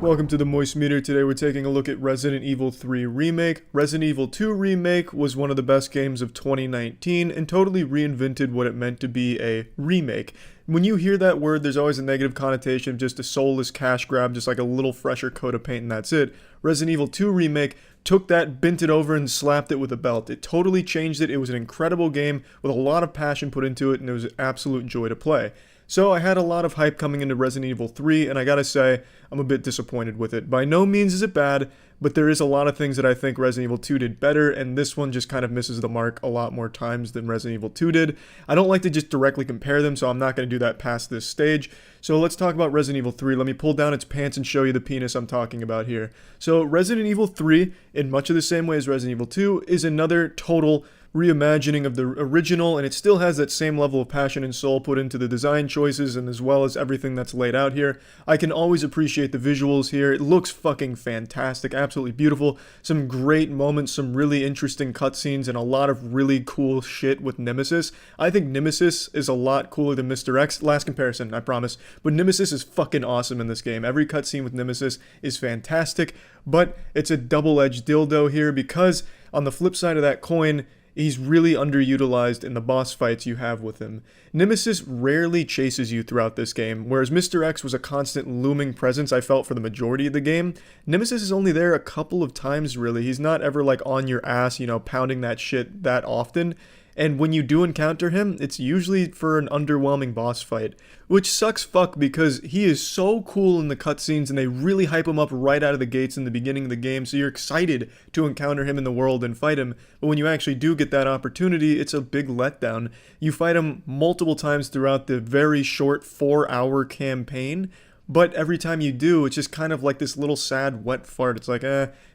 Welcome to the Moist Meter. Today we're taking a look at Resident Evil 3 Remake. Resident Evil 2 Remake was one of the best games of 2019 and totally reinvented what it meant to be a remake. When you hear that word, there's always a negative connotation of just a soulless cash grab, just like a little fresher coat of paint and that's it. Resident Evil 2 Remake took that, bent it over, and slapped it with a belt. It totally changed it. It was an incredible game with a lot of passion put into it, and it was an absolute joy to play. So I had a lot of hype coming into Resident Evil 3, and I gotta say, I'm a bit disappointed with it. By no means is it bad, but there is a lot of things that I think Resident Evil 2 did better, and this one just kind of misses the mark a lot more times than Resident Evil 2 did. I don't like to just directly compare them, so I'm not going to do that past this stage. So let's talk about Resident Evil 3. Let me pull down its pants and show you the penis I'm talking about here. So Resident Evil 3, in much of the same way as Resident Evil 2, is another total reimagining of the original, and it still has that same level of passion and soul put into the design choices and as well as everything that's laid out here. I can always appreciate the visuals here. It looks fucking fantastic, absolutely beautiful. Some great moments, some really interesting cutscenes, and a lot of really cool shit with Nemesis. I think Nemesis is a lot cooler than Mr. X. Last comparison, I promise. But Nemesis is fucking awesome in this game. Every cutscene with Nemesis is fantastic, but it's a double-edged dildo here because on the flip side of that coin, he's really underutilized in the boss fights you have with him. Nemesis rarely chases you throughout this game, whereas Mr. X was a constant looming presence I felt for the majority of the game. Nemesis is only there a couple of times really. He's not ever like on your ass, pounding that shit that often. And when you do encounter him, it's usually for an underwhelming boss fight, which sucks fuck because he is so cool in the cutscenes and they really hype him up right out of the gates in the beginning of the game, so you're excited to encounter him in the world and fight him, but when you actually do get that opportunity, it's a big letdown. You fight him multiple times throughout the very short 4-hour campaign, but every time you do, it's just kind of like this little sad wet fart. It's like,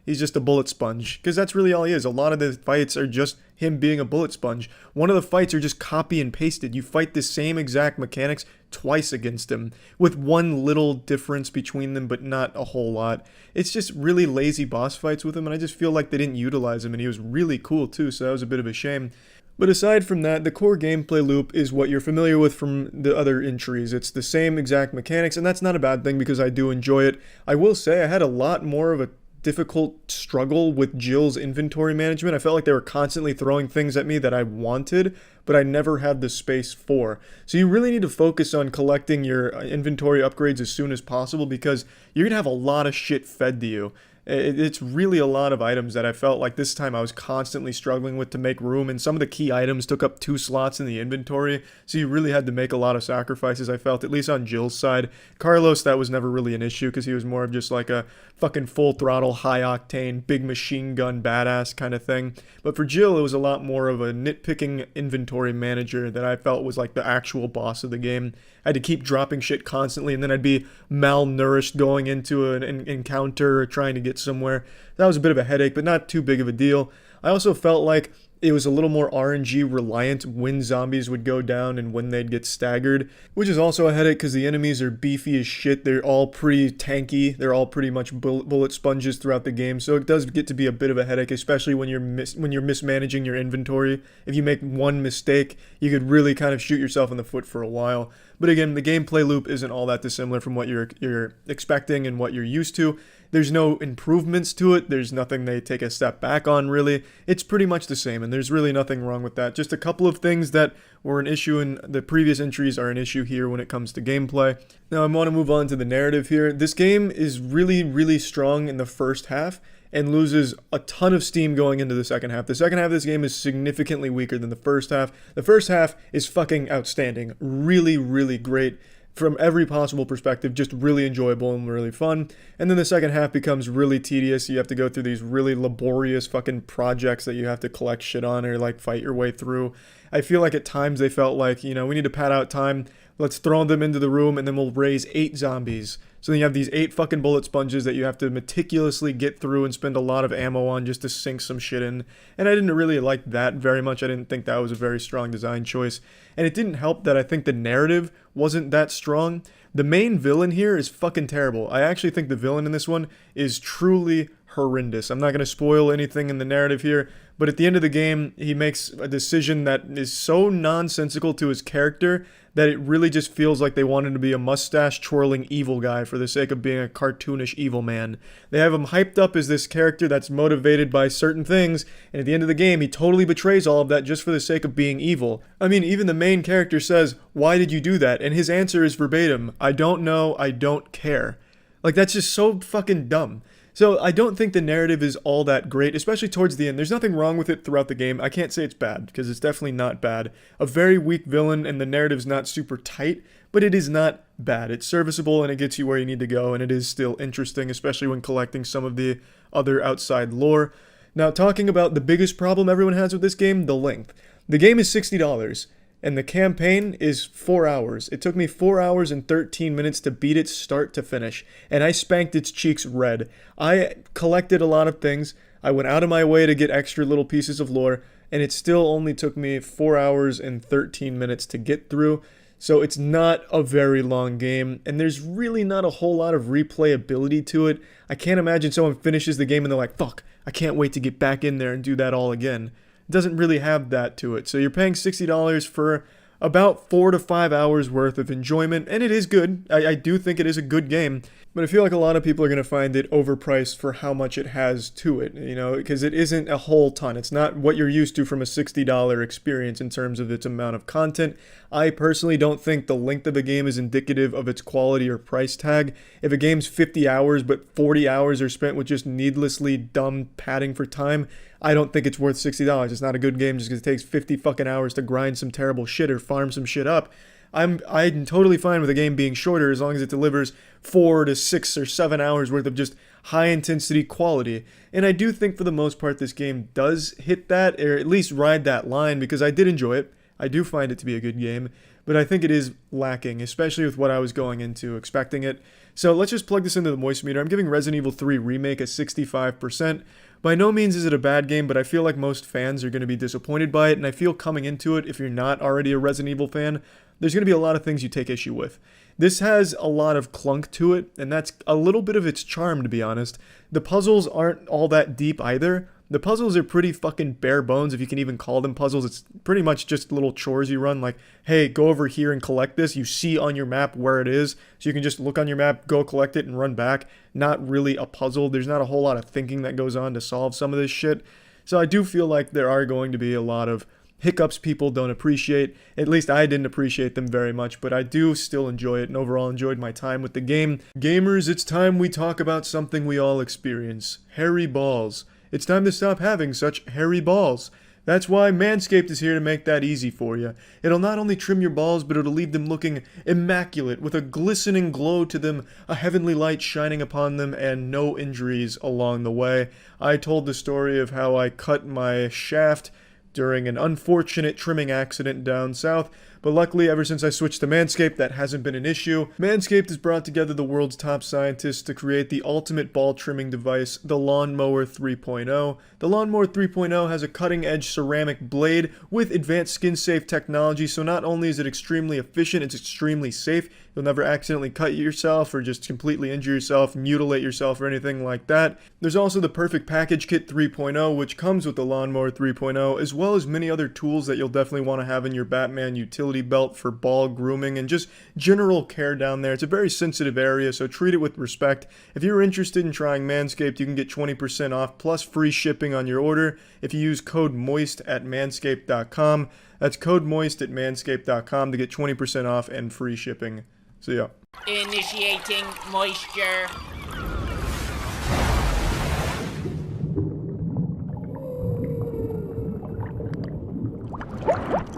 he's just a bullet sponge. Because that's really all he is. A lot of the fights are just him being a bullet sponge. One of the fights are just copy and pasted. You fight the same exact mechanics twice against him, with one little difference between them, but not a whole lot. It's just really lazy boss fights with him, and I just feel like they didn't utilize him, and he was really cool too, so that was a bit of a shame. But aside from that, the core gameplay loop is what you're familiar with from the other entries. It's the same exact mechanics, and that's not a bad thing because I do enjoy it. I will say I had a lot more of a difficult struggle with Jill's inventory management. I felt like they were constantly throwing things at me that I wanted, but I never had the space for. So you really need to focus on collecting your inventory upgrades as soon as possible because you're going to have a lot of shit fed to you. It's really a lot of items that I felt like this time I was constantly struggling with to make room, and some of the key items took up 2 slots in the inventory, so you really had to make a lot of sacrifices, I felt, at least on Jill's side. Carlos, that was never really an issue because he was more of just like a fucking full throttle, high octane, big machine gun badass kind of thing. But for Jill, it was a lot more of a nitpicking inventory manager that I felt was like the actual boss of the game. I had to keep dropping shit constantly, and then I'd be malnourished going into an encounter or trying to get somewhere. That was a bit of a headache, but not too big of a deal. I also felt like it was a little more RNG reliant when zombies would go down and when they'd get staggered, which is also a headache because the enemies are beefy as shit. They're all pretty tanky. They're all pretty much bullet sponges throughout the game, so it does get to be a bit of a headache, especially when you're mismanaging your inventory. If you make one mistake, you could really kind of shoot yourself in the foot for a while. But again, the gameplay loop isn't all that dissimilar from what you're expecting and what you're used to. There's no improvements to it. There's nothing they take a step back on, really. It's pretty much the same, and there's really nothing wrong with that. Just a couple of things that were an issue in the previous entries are an issue here when it comes to gameplay. Now, I want to move on to the narrative here. This game is really, really strong in the first half and loses a ton of steam going into the second half. The second half of this game is significantly weaker than the first half. The first half is fucking outstanding. Really, really great. from every possible perspective, just really enjoyable and really fun. And then the second half becomes really tedious. You have to go through these really laborious fucking projects that you have to collect shit on or like fight your way through. I feel like at times they felt like, you know, we need to pad out time. Let's throw them into the room and then we'll raise 8 zombies. So then you have these 8 fucking bullet sponges that you have to meticulously get through and spend a lot of ammo on just to sink some shit in. And I didn't really like that very much. I didn't think that was a very strong design choice. And it didn't help that I think the narrative wasn't that strong. The main villain here is fucking terrible. I actually think the villain in this one is truly horrendous. I'm not going to spoil anything in the narrative here, but at the end of the game, he makes a decision that is so nonsensical to his character that it really just feels like they wanted to be a mustache-twirling evil guy for the sake of being a cartoonish evil man. They have him hyped up as this character that's motivated by certain things, and at the end of the game, he totally betrays all of that just for the sake of being evil. I mean, even the main character says, "Why did you do that?" And his answer is verbatim, "I don't know, I don't care." Like, that's just so fucking dumb. So I don't think the narrative is all that great, especially towards the end. There's nothing wrong with it throughout the game. I can't say it's bad, because it's definitely not bad. A very weak villain, and the narrative's not super tight, but it is not bad. It's serviceable, and it gets you where you need to go, and it is still interesting, especially when collecting some of the other outside lore. Now, talking about the biggest problem everyone has with this game, the length. The game is $60. And the campaign is 4 hours. It took me 4 hours and 13 minutes to beat it start to finish, and I spanked its cheeks red. I collected a lot of things. I went out of my way to get extra little pieces of lore, and it still only took me 4 hours and 13 minutes to get through. So it's not a very long game, and there's really not a whole lot of replayability to it. I can't imagine someone finishes the game and they're like, fuck, I can't wait to get back in there and do that all again. Doesn't really have that to it. So you're paying $60 for about 4 to 5 hours worth of enjoyment, and it is good. I do think it is a good game, but I feel like a lot of people are going to find it overpriced for how much it has to it, you know, because it isn't a whole ton. It's not what you're used to from a $60 experience in terms of its amount of content. I personally don't think the length of a game is indicative of its quality or price tag. If a game's 50 hours, but 40 hours are spent with just needlessly dumb padding for time, I don't think it's worth $60. It's not a good game just because it takes 50 fucking hours to grind some terrible shit or farm some shit up. I'm totally fine with a game being shorter as long as it delivers 4 to 6 or 7 hours worth of just high intensity quality. And I do think for the most part this game does hit that, or at least ride that line, because I did enjoy it. I do find it to be a good game, but I think it is lacking, especially with what I was going into expecting it. So let's just plug this into the moistmeter. I'm giving Resident Evil 3 Remake a 65%. By no means is it a bad game, but I feel like most fans are going to be disappointed by it, and I feel coming into it, if you're not already a Resident Evil fan, there's going to be a lot of things you take issue with. This has a lot of clunk to it, and that's a little bit of its charm, to be honest. The puzzles aren't all that deep either. The puzzles are pretty fucking bare bones, if you can even call them puzzles. It's pretty much just little chores you run, like, hey, go over here and collect this. You see on your map where it is, so you can just look on your map, go collect it, and run back. Not really a puzzle. There's not a whole lot of thinking that goes on to solve some of this shit. So I do feel like there are going to be a lot of hiccups people don't appreciate. At least I didn't appreciate them very much, but I do still enjoy it and overall enjoyed my time with the game. Gamers, it's time we talk about something we all experience. Hairy balls. It's time to stop having such hairy balls. That's why Manscaped is here to make that easy for you. It'll not only trim your balls, but it'll leave them looking immaculate, with a glistening glow to them, a heavenly light shining upon them, and no injuries along the way. I told the story of how I cut my shaft during an unfortunate trimming accident down south, but luckily ever since I switched to Manscaped that hasn't been an issue. Manscaped has brought together the world's top scientists to create the ultimate ball trimming device, the Lawnmower 3.0. The Lawnmower 3.0 has a cutting-edge ceramic blade with advanced skin-safe technology, so not only is it extremely efficient, it's extremely safe. You'll never accidentally cut yourself or just completely injure yourself, mutilate yourself, or anything like that. There's also the Perfect Package Kit 3.0, which comes with the Lawnmower 3.0, as well as many other tools that you'll definitely want to have in your Batman utility belt for ball grooming and just general care down there. It's a very sensitive area, so treat it with respect. If you're interested in trying Manscaped, you can get 20% off plus free shipping on your order if you use code MOIST at manscaped.com. That's code MOIST at manscaped.com to get 20% off and free shipping. So yeah. Initiating moisture.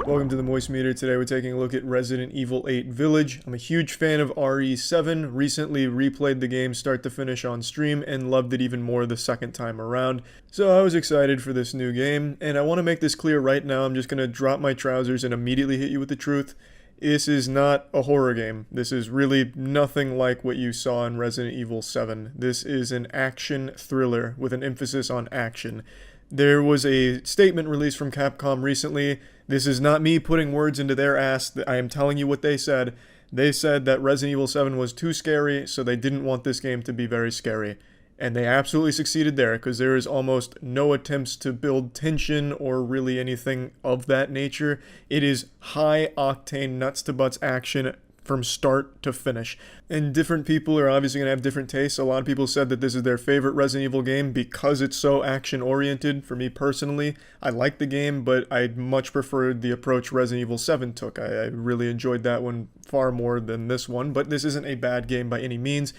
Welcome to the moistmeter. Today we're taking a look at Resident Evil 8 Village. I'm a huge fan of RE7, recently replayed the game start to finish on stream, and loved it even more the second time around. So I was excited for this new game, and I want to make this clear right now. I'm just going to drop my trousers and immediately hit you with the truth. This is not a horror game. This is really nothing like what you saw in Resident Evil 7. This is an action thriller with an emphasis on action. There was a statement released from Capcom recently. This is not me putting words into their ass. I am telling you what they said. They said that Resident Evil 7 was too scary, so they didn't want this game to be very scary. And they absolutely succeeded there, because there is almost no attempts to build tension or really anything of that nature. It is high-octane, nuts-to-butts action from start to finish. And different people are obviously going to have different tastes. A lot of people said that this is their favorite Resident Evil game because it's so action-oriented. For me personally, I like the game, but I much preferred the approach Resident Evil 7 took. I really enjoyed that one far more than this one, but this isn't a bad game by any means.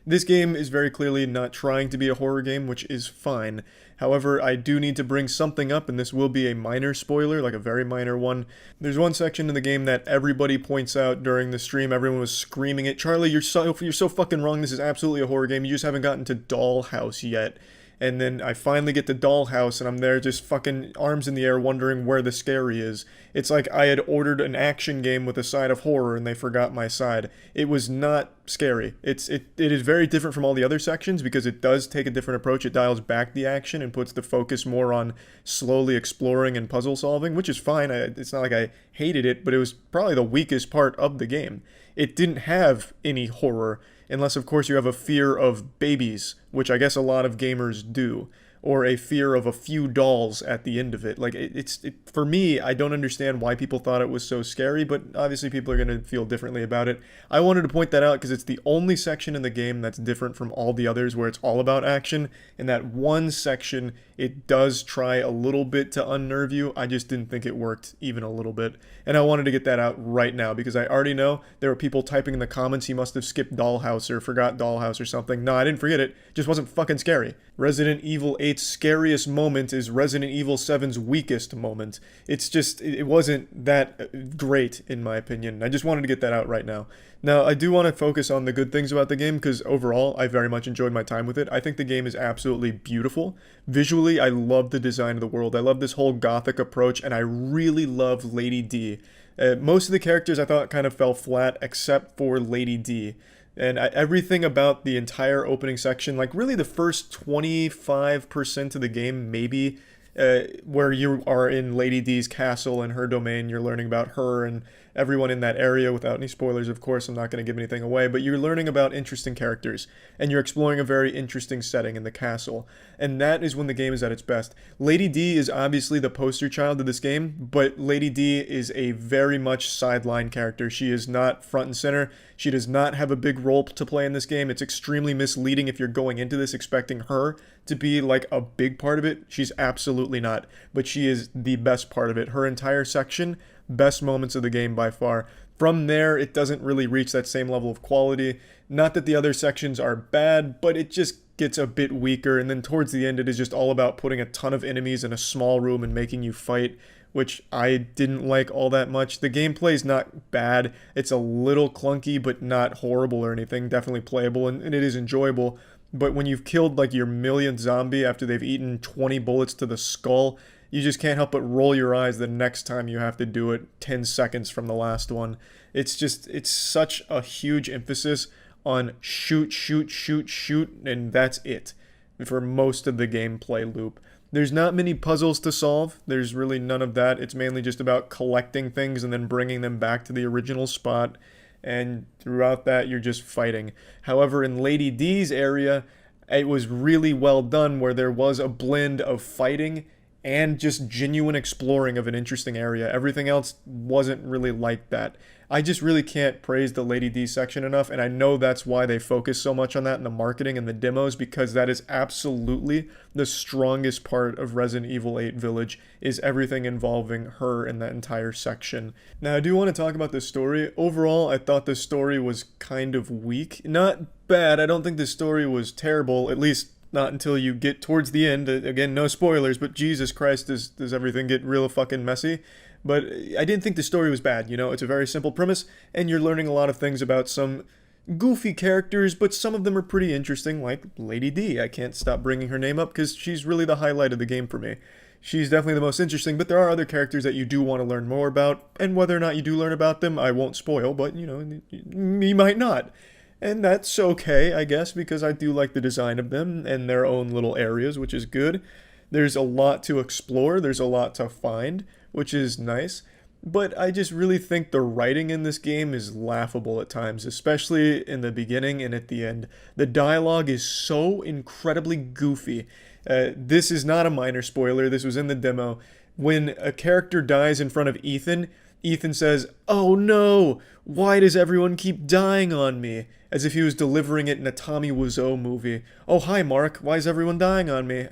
This game is very clearly not trying to be a horror game, which is fine. However, I do need to bring something up, and this will be a minor spoiler, like a very minor one. There's one section in the game that everybody points out during the stream. Everyone was screaming it, "Charlie, you're so fucking wrong. This is absolutely a horror game. You just haven't gotten to Dollhouse yet." And then I finally get to Dollhouse, and I'm there just fucking arms in the air wondering where the scary is. It's like I had ordered an action game with a side of horror, and they forgot my side. It was not scary. It is very different from all the other sections because it does take a different approach. It dials back the action and puts the focus more on slowly exploring and puzzle solving, which is fine. It's not like I hated it, but it was probably the weakest part of the game. It didn't have any horror, unless of course you have a fear of babies, which I guess a lot of gamers do, or a fear of a few dolls at the end of it. Like, for me, I don't understand why people thought it was so scary, but obviously people are going to feel differently about it. I wanted to point that out because it's the only section in the game that's different from all the others where it's all about action. In that one section, it does try a little bit to unnerve you. I just didn't think it worked even a little bit. And I wanted to get that out right now because I already know there were people typing in the comments, "He must have skipped Dollhouse or forgot Dollhouse or something." No, I didn't forget it. It just wasn't fucking scary. Resident Evil 8's scariest moment is Resident Evil 7's weakest moment. It's just, it wasn't that great in my opinion. I just wanted to get that out right now. Now, I do want to focus on the good things about the game because overall, I very much enjoyed my time with it. I think the game is absolutely beautiful. Visually, I love the design of the world. I love this whole gothic approach, and I really love Lady D. Most of the characters I thought kind of fell flat except for Lady D. And everything about the entire opening section, like really the first 25% of the game, maybe, where you are in Lady D's castle and her domain, you're learning about her and everyone in that area without any spoilers, of course. I'm not going to give anything away, but you're learning about interesting characters and you're exploring a very interesting setting in the castle. And that is when the game is at its best. Lady D is obviously the poster child of this game, but Lady D is a very much sideline character. She is not front and center. She does not have a big role to play in this game. It's extremely misleading if you're going into this expecting her to be like a big part of it. She's absolutely not, but she is the best part of it. Her entire section, best moments of the game by far. From there, it doesn't really reach that same level of quality. Not that the other sections are bad, but it just gets a bit weaker, and then towards the end it is just all about putting a ton of enemies in a small room and making you fight, which I didn't like all that much. The gameplay is not bad. It's a little clunky, but not horrible or anything. Definitely playable, and it is enjoyable. But when you've killed like your millionth zombie after they've eaten 20 bullets to the skull, you just can't help but roll your eyes the next time you have to do it 10 seconds from the last one. It's such a huge emphasis on shoot, shoot, shoot, shoot, and that's it for most of the gameplay loop. There's not many puzzles to solve. There's really none of that. It's mainly just about collecting things and then bringing them back to the original spot. And throughout that, you're just fighting. However, in Lady D's area, it was really well done where there was a blend of fighting and just genuine exploring of an interesting area. Everything else wasn't really like that. I just really can't praise the Lady D section enough, and I know that's why they focus so much on that in the marketing and the demos, because that is absolutely the strongest part of Resident Evil 8 Village, is everything involving her in that entire section. Now, I do want to talk about the story. Overall, I thought the story was kind of weak. Not bad, I don't think the story was terrible, at least not until you get towards the end. Again, no spoilers, but Jesus Christ, does everything get real fucking messy. But I didn't think the story was bad, you know? It's a very simple premise, and you're learning a lot of things about some goofy characters, but some of them are pretty interesting, like Lady D. I can't stop bringing her name up because she's really the highlight of the game for me. She's definitely the most interesting, but there are other characters that you do want to learn more about, and whether or not you do learn about them, I won't spoil, but, you know, you might not. And that's okay, I guess, because I do like the design of them and their own little areas, which is good. There's a lot to explore, there's a lot to find, which is nice. But I just really think the writing in this game is laughable at times, especially in the beginning and at the end. The dialogue is so incredibly goofy. This is not a minor spoiler, this was in the demo. When a character dies in front of Ethan, Ethan says, "Oh no, why does everyone keep dying on me?" As if he was delivering it in a Tommy Wiseau movie. "Oh, hi Mark, why is everyone dying on me?"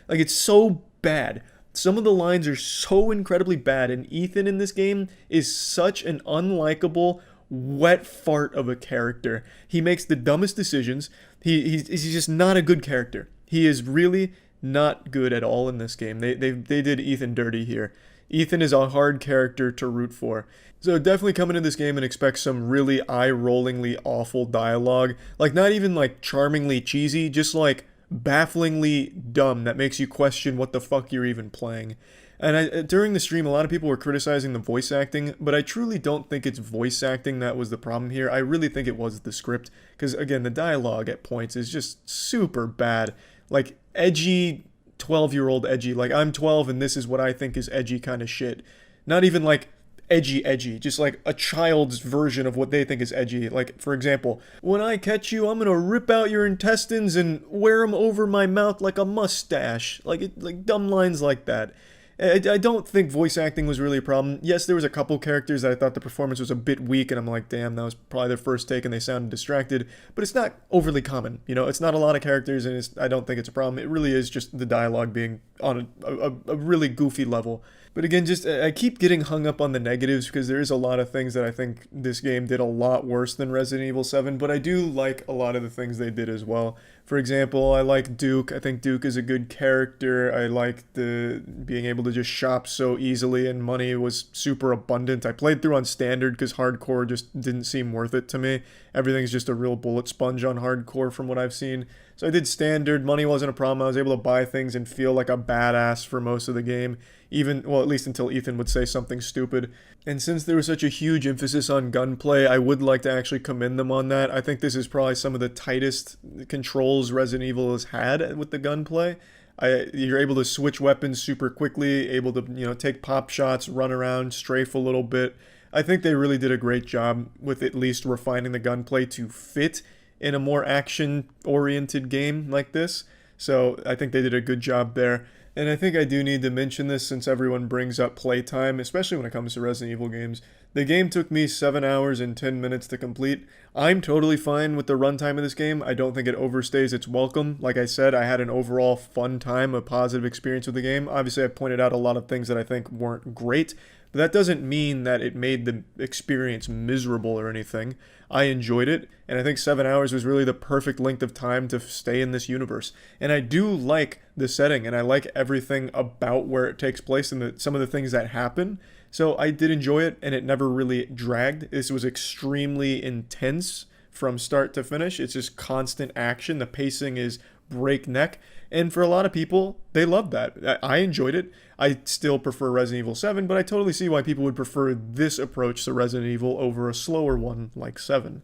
Like, it's so bad. Some of the lines are so incredibly bad, and Ethan in this game is such an unlikable, wet fart of a character. He makes the dumbest decisions. He's just not a good character. He is really not good at all in this game. They did Ethan dirty here. Ethan is a hard character to root for. So definitely come into this game and expect some really eye-rollingly awful dialogue. Like, not even like charmingly cheesy, just like bafflingly dumb that makes you question what the fuck you're even playing. And during the stream, a lot of people were criticizing the voice acting, but I truly don't think it's voice acting that was the problem here. I really think it was the script, because again, the dialogue at points is just super bad. Like, edgy, 12-year-old edgy. Like, I'm 12 and this is what I think is edgy kind of shit. Not even like edgy, just like a child's version of what they think is edgy. Like, for example, "When I catch you, I'm gonna rip out your intestines and wear them over my mouth like a mustache." Like dumb lines like that. I don't think voice acting was really a problem. Yes, there was a couple characters that I thought the performance was a bit weak, and I'm like, damn, that was probably their first take and they sounded distracted. But it's not overly common, you know? It's not a lot of characters, and I don't think it's a problem. It really is just the dialogue being on a really goofy level. But again, just I keep getting hung up on the negatives because there is a lot of things that I think this game did a lot worse than Resident Evil 7, but I do like a lot of the things they did as well. For example, I like Duke. I think Duke is a good character. I like the being able to just shop so easily, and money was super abundant. I played through on standard because hardcore just didn't seem worth it to me. Everything's just a real bullet sponge on hardcore from what I've seen. So I did standard. Money wasn't a problem. I was able to buy things and feel like a badass for most of the game. Even, well, at least until Ethan would say something stupid. And since there was such a huge emphasis on gunplay, I would like to actually commend them on that. I think this is probably some of the tightest controls Resident Evil has had with the gunplay. You're able to switch weapons super quickly, able to, you know, take pop shots, run around, strafe a little bit. I think they really did a great job with at least refining the gunplay to fit in a more action-oriented game like this. So I think they did a good job there. And I think I do need to mention this since everyone brings up playtime, especially when it comes to Resident Evil games. The game took me 7 hours and 10 minutes to complete. I'm totally fine with the runtime of this game. I don't think it overstays its welcome. Like I said, I had an overall fun time, a positive experience with the game. Obviously, I pointed out a lot of things that I think weren't great, but that doesn't mean that it made the experience miserable or anything. I enjoyed it, and I think 7 hours was really the perfect length of time to stay in this universe. And I do like the setting, and I like everything about where it takes place and some of the things that happen. So I did enjoy it, and it never really dragged. This was extremely intense from start to finish. It's just constant action. The pacing is breakneck. And for a lot of people, they loved that. I enjoyed it. I still prefer Resident Evil 7, but I totally see why people would prefer this approach to Resident Evil over a slower one like 7.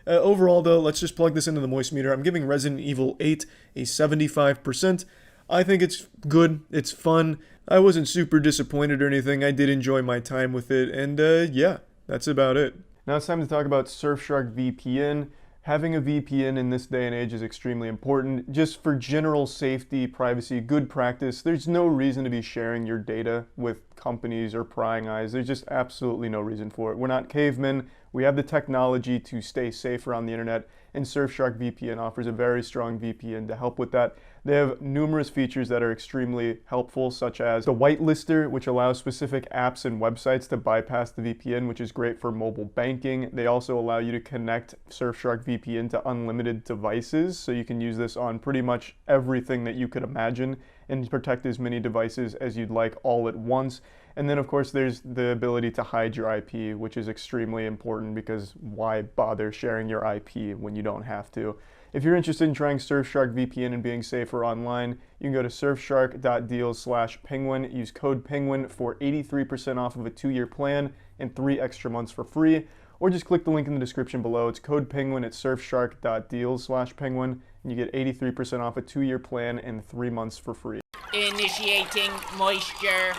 Overall, though, let's just plug this into the moist meter. I'm giving Resident Evil 8 a 75%. I think it's good. It's fun. I wasn't super disappointed or anything. I did enjoy my time with it. And yeah, that's about it. Now it's time to talk about Surfshark VPN. Having a VPN in this day and age is extremely important. Just for general safety, privacy, good practice, there's no reason to be sharing your data with companies or prying eyes. There's just absolutely no reason for it. We're not cavemen. We have the technology to stay safe around the internet, and Surfshark VPN offers a very strong VPN to help with that. They have numerous features that are extremely helpful, such as the whitelister, which allows specific apps and websites to bypass the VPN, which is great for mobile banking. They also allow you to connect Surfshark VPN to unlimited devices, so you can use this on pretty much everything that you could imagine. and protect as many devices as you'd like all at once. And then of course there's the ability to hide your IP, which is extremely important because why bother sharing your IP when you don't have to? If you're interested in trying Surfshark VPN and being safer online, you can go to surfshark.deals/penguin, use code penguin for 83% off of a 2-year plan and 3 extra months for free, or just click the link in the description below. It's code penguin at surfshark.deals/penguin, and you get 83% off a 2-year plan and 3 months for free. Initiating moisture.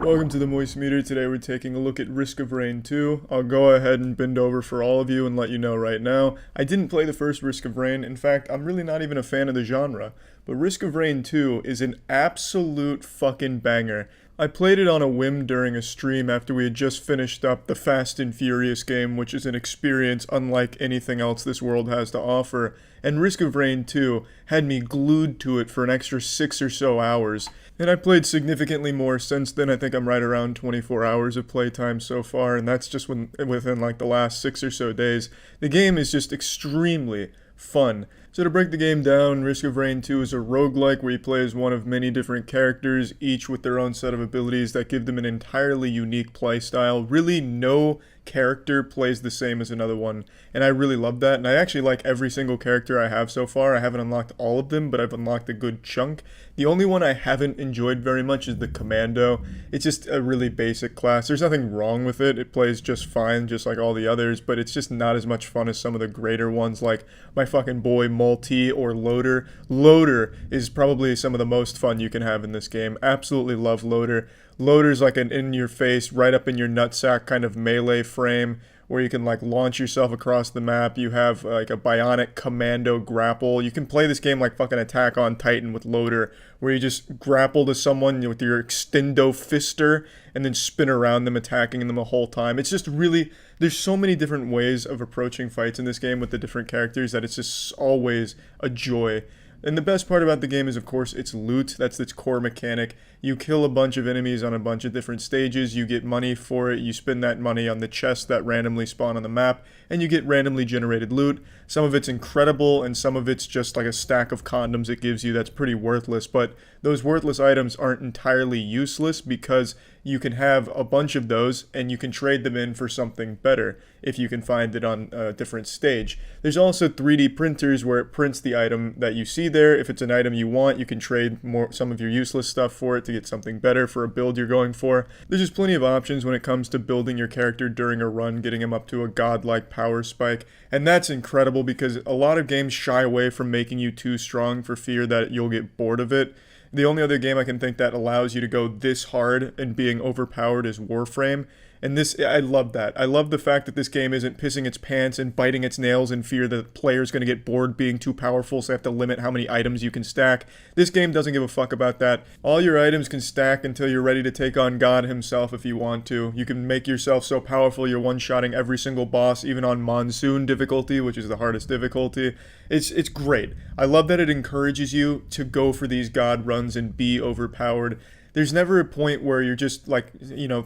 Welcome to the moistmeter. Today we're taking a look at Risk of Rain 2. I'll go ahead and bend over for all of you and let you know right now, I didn't play the first Risk of Rain. In fact, I'm really not even a fan of the genre. But Risk of Rain 2 is an absolute fucking banger. I played it on a whim during a stream after we had just finished up the Fast and Furious game, which is an experience unlike anything else this world has to offer. And Risk of Rain 2 had me glued to it for an extra 6 or so hours. And I played significantly more since then. I think I'm right around 24 hours of playtime so far, and that's just within like the last 6 or so days. The game is just extremely fun. So to break the game down, Risk of Rain 2 is a roguelike where you play as one of many different characters, each with their own set of abilities that give them an entirely unique playstyle. Really, no character plays the same as another one, and I really love that. And I actually like every single character I have so far. I haven't unlocked all of them, but I've unlocked a good chunk. The only one I haven't enjoyed very much is the Commando. It's just a really basic class. There's nothing wrong with it. It plays just fine, just like all the others, but it's just not as much fun as some of the greater ones like my fucking boy Multi or Loader. Loader is probably some of the most fun you can have in this game. Absolutely love Loader. Loader's like an in-your-face, right up in your nutsack kind of melee frame where you can like launch yourself across the map. You have like a bionic commando grapple. You can play this game like fucking Attack on Titan with Loader, where you just grapple to someone with your extendo fister and then spin around them, attacking them the whole time. It's just really, there's so many different ways of approaching fights in this game with the different characters that it's just always a joy. And the best part about the game is, of course, its loot. That's its core mechanic. You kill a bunch of enemies on a bunch of different stages, you get money for it, you spend that money on the chests that randomly spawn on the map, and you get randomly generated loot. Some of it's incredible, and some of it's just like a stack of condoms it gives you that's pretty worthless, but those worthless items aren't entirely useless because you can have a bunch of those and you can trade them in for something better if you can find it on a different stage. There's also 3D printers where it prints the item that you see there. If it's an item you want, you can trade some of your useless stuff for it to get something better for a build you're going for. There's just plenty of options when it comes to building your character during a run, getting him up to a godlike power spike, and that's incredible because a lot of games shy away from making you too strong for fear that you'll get bored of it. The only other game I can think that allows you to go this hard and being overpowered is Warframe. And this, I love that. I love the fact that this game isn't pissing its pants and biting its nails in fear that the player's going to get bored being too powerful, so they have to limit how many items you can stack. This game doesn't give a fuck about that. All your items can stack until you're ready to take on God himself if you want to. You can make yourself so powerful you're one-shotting every single boss, even on Monsoon difficulty, which is the hardest difficulty. It's great. I love that it encourages you to go for these God runs and be overpowered. There's never a point where you're just like,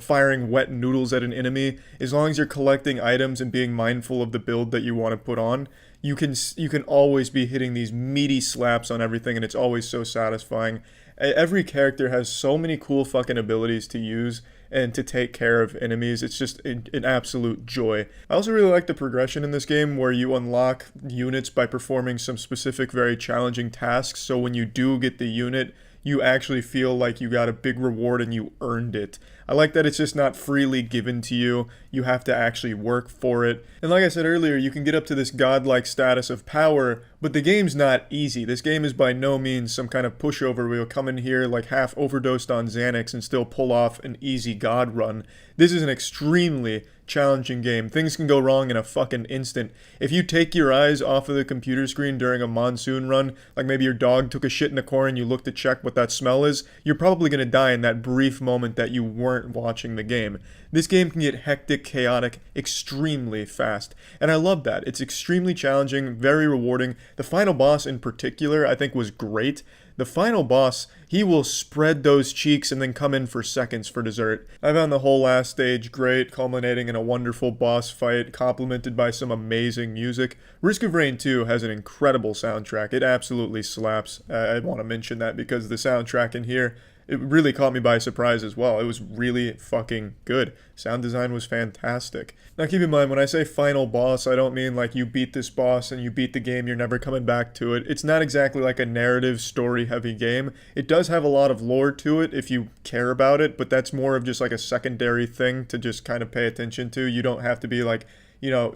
firing wet noodles at an enemy. As long as you're collecting items and being mindful of the build that you want to put on, you can always be hitting these meaty slaps on everything, and it's always so satisfying. Every character has so many cool fucking abilities to use and to take care of enemies. It's just an absolute joy. I also really like the progression in this game where you unlock units by performing some specific very challenging tasks. So when you do get the unit, you actually feel like you got a big reward and you earned it. I like that it's just not freely given to you. You have to actually work for it. And like I said earlier, you can get up to this godlike status of power, but the game's not easy. This game is by no means some kind of pushover where you'll come in here like half overdosed on Xanax and still pull off an easy god run. This is an extremely challenging game. Things can go wrong in a fucking instant. If you take your eyes off of the computer screen during a monsoon run, like maybe your dog took a shit in the corner and you look to check what that smell is, you're probably going to die in that brief moment that you weren't watching the game. This game can get hectic, chaotic, extremely fast, and I love that. It's extremely challenging, very rewarding. The final boss in particular, I think, was great. The final boss, he will spread those cheeks and then come in for seconds for dessert. I found the whole last stage great, culminating in a wonderful boss fight, complemented by some amazing music. Risk of Rain 2 has an incredible soundtrack. It absolutely slaps. I want to mention that because the soundtrack in here, it really caught me by surprise as well. It was really fucking good. Sound design was fantastic. Now keep in mind, when I say final boss, I don't mean like you beat this boss and you beat the game, you're never coming back to it. It's not exactly like a narrative, story-heavy game. It does have a lot of lore to it if you care about it, but that's more of just like a secondary thing to just kind of pay attention to. You don't have to be like,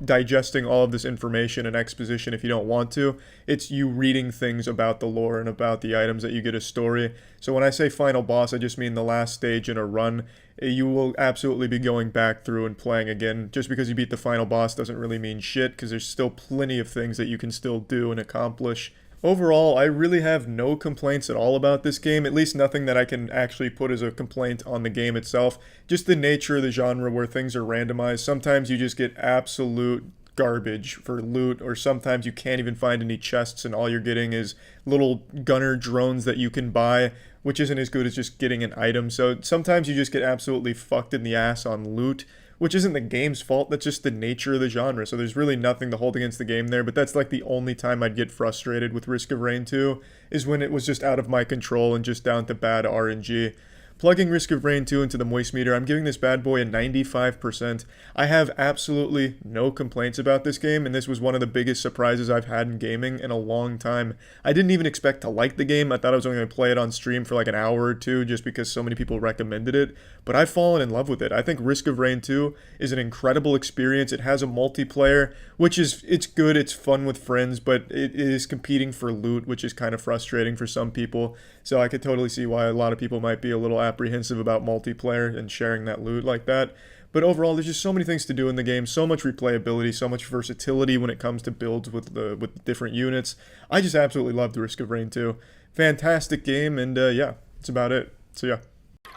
digesting all of this information and exposition if you don't want to. It's you reading things about the lore and about the items that you get a story. So when I say final boss, I just mean the last stage in a run. You will absolutely be going back through and playing again. Just because you beat the final boss doesn't really mean shit, because there's still plenty of things that you can still do and accomplish. Overall, I really have no complaints at all about this game, at least nothing that I can actually put as a complaint on the game itself. Just the nature of the genre where things are randomized. Sometimes you just get absolute garbage for loot, or sometimes you can't even find any chests and all you're getting is little gunner drones that you can buy, which isn't as good as just getting an item. So sometimes you just get absolutely fucked in the ass on loot, which isn't the game's fault, that's just the nature of the genre. So there's really nothing to hold against the game there, but that's like the only time I'd get frustrated with Risk of Rain 2, is when it was just out of my control and just down to bad RNG. Plugging Risk of Rain 2 into the moistmeter, I'm giving this bad boy a 95%. I have absolutely no complaints about this game, and this was one of the biggest surprises I've had in gaming in a long time. I didn't even expect to like the game. I thought I was only going to play it on stream for like an hour or two just because so many people recommended it, but I've fallen in love with it. I think Risk of Rain 2 is an incredible experience. It has a multiplayer, which it's good, it's fun with friends, but it is competing for loot, which is kind of frustrating for some people. So I could totally see why a lot of people might be a little apprehensive about multiplayer and sharing that loot like that. But overall, there's just so many things to do in the game, so much replayability, so much versatility when it comes to builds with different units. I just absolutely love the Risk of Rain 2. Fantastic game, and yeah, that's about it. So yeah.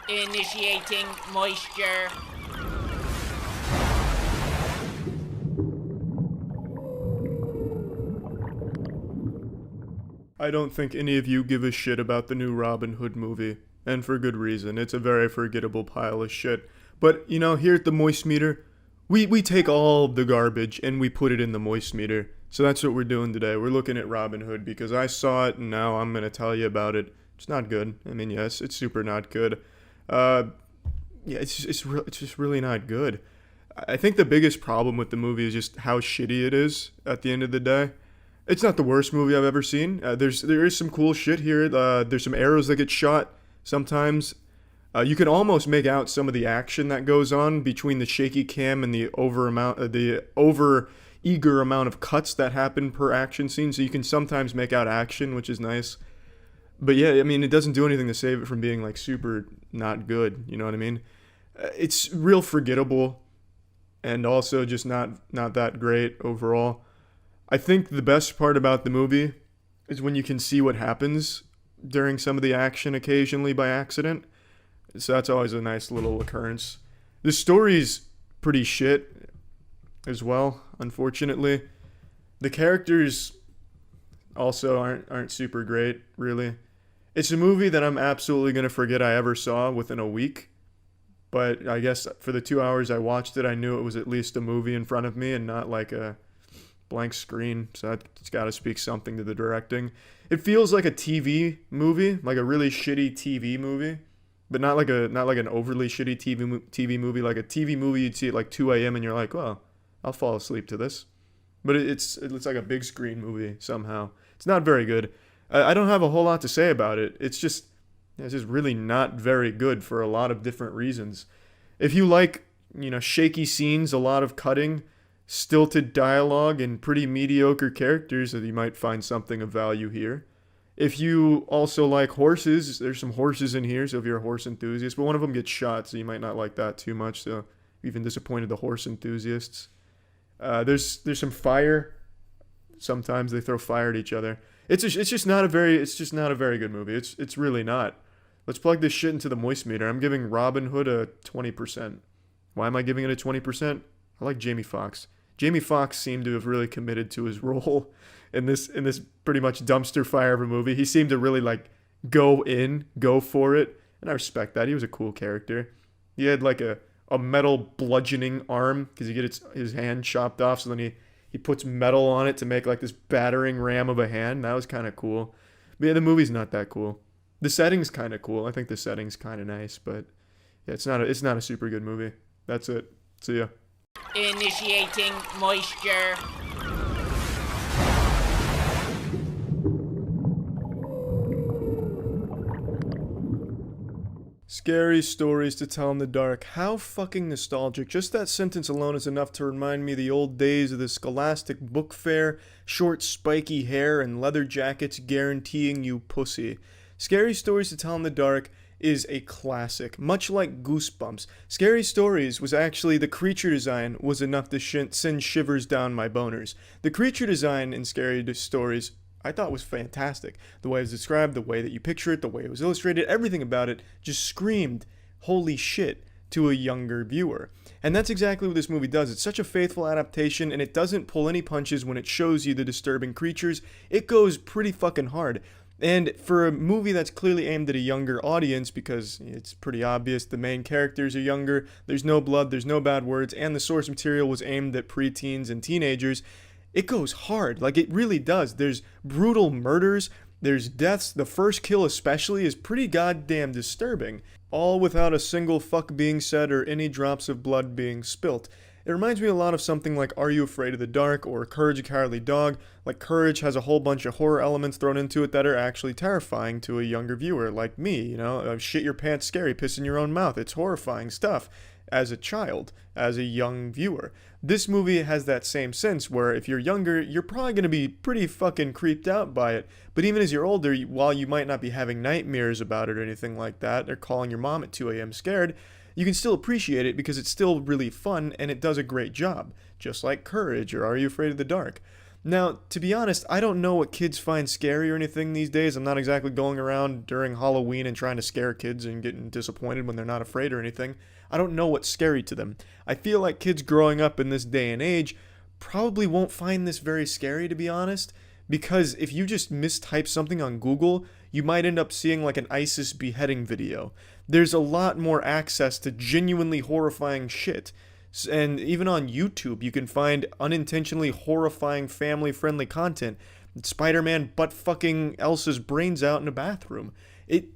Initiating moisture. I don't think any of you give a shit about the new Robin Hood movie, and for good reason. It's a very forgettable pile of shit. But, here at the moistmeter, we take all the garbage and we put it in the moistmeter. So that's what we're doing today. We're looking at Robin Hood because I saw it and now I'm going to tell you about it. It's not good. I mean, yes, it's super not good. Yeah, it's just really not good. I think the biggest problem with the movie is just how shitty it is at the end of the day. It's not the worst movie I've ever seen. There is some cool shit here. There's some arrows that get shot sometimes. You can almost make out some of the action that goes on between the shaky cam and the over eager amount of cuts that happen per action scene. So you can sometimes make out action, which is nice. But yeah, I mean, it doesn't do anything to save it from being like super not good. You know what I mean? It's real forgettable, and also just not that great overall. I think the best part about the movie is when you can see what happens during some of the action occasionally by accident. So that's always a nice little occurrence. The story's pretty shit as well, unfortunately. The characters also aren't super great, really. It's a movie that I'm absolutely going to forget I ever saw within a week. But I guess for the 2 hours I watched it, I knew it was at least a movie in front of me and not like a blank screen. So that's got to speak something to the directing. It feels like a TV movie, like a really shitty TV movie, but not like an overly shitty TV movie. Like a TV movie you'd see at like 2 a.m. and you're like, well, I'll fall asleep to this. But it's like a big screen movie somehow. It's not very good. I don't have a whole lot to say about it. It's just really not very good for a lot of different reasons. If you like, shaky scenes, a lot of cutting, stilted dialogue, and pretty mediocre characters, you might find something of value here. If you also like horses, there's some horses in here, so if you're a horse enthusiast, but one of them gets shot, so you might not like that too much, so even disappointed the horse enthusiasts. There's some fire. Sometimes they throw fire at each other. It's just not a very good movie. It's really not. Let's plug this shit into the moistmeter. I'm giving Robin Hood a 20%. Why am I giving it a 20%? I like Jamie Foxx. Jamie Foxx seemed to have really committed to his role in this pretty much dumpster fire of a movie. He seemed to really like go for it. And I respect that. He was a cool character. He had like a metal bludgeoning arm because he gets his hand chopped off. So then he puts metal on it to make like this battering ram of a hand. That was kind of cool. But yeah, the movie's not that cool. The setting's kind of cool. I think the setting's kind of nice, but yeah, it's not a super good movie. That's it. See ya. Initiating moisture. Scary stories to tell in the dark. How fucking nostalgic. Just that sentence alone is enough to remind me of the old days of the Scholastic book fair, short spiky hair, and leather jackets guaranteeing you pussy. Scary Stories to Tell in the Dark is a classic, much like Goosebumps. Scary Stories was actually, the creature design was enough to send shivers down my boners. The creature design in Scary Stories I thought was fantastic. The way it was described, the way that you picture it, the way it was illustrated, everything about it just screamed, holy shit, to a younger viewer. And that's exactly what this movie does. It's such a faithful adaptation, and it doesn't pull any punches when it shows you the disturbing creatures. It goes pretty fucking hard. And for a movie that's clearly aimed at a younger audience, because it's pretty obvious the main characters are younger, there's no blood, there's no bad words, and the source material was aimed at preteens and teenagers, it goes hard. Like, it really does. There's brutal murders, there's deaths. The first kill especially is pretty goddamn disturbing. All without a single fuck being said or any drops of blood being spilt. It reminds me a lot of something like Are You Afraid of the Dark or Courage, a Cowardly Dog. Like, Courage has a whole bunch of horror elements thrown into it that are actually terrifying to a younger viewer like me, you know? Shit your pants scary, piss in your own mouth. It's horrifying stuff as a child, as a young viewer. This movie has that same sense where if you're younger, you're probably going to be pretty fucking creeped out by it. But even as you're older, while you might not be having nightmares about it or anything like that, or calling your mom at 2 a.m. scared, you can still appreciate it because it's still really fun and it does a great job, just like Courage or Are You Afraid of the Dark? Now, to be honest, I don't know what kids find scary or anything these days. I'm not exactly going around during Halloween and trying to scare kids and getting disappointed when they're not afraid or anything. I don't know what's scary to them. I feel like kids growing up in this day and age probably won't find this very scary, to be honest, because if you just mistype something on Google, you might end up seeing like an ISIS beheading video. There's a lot more access to genuinely horrifying shit. And even on YouTube, you can find unintentionally horrifying family-friendly content. Spider-Man butt-fucking Elsa's brains out in a bathroom.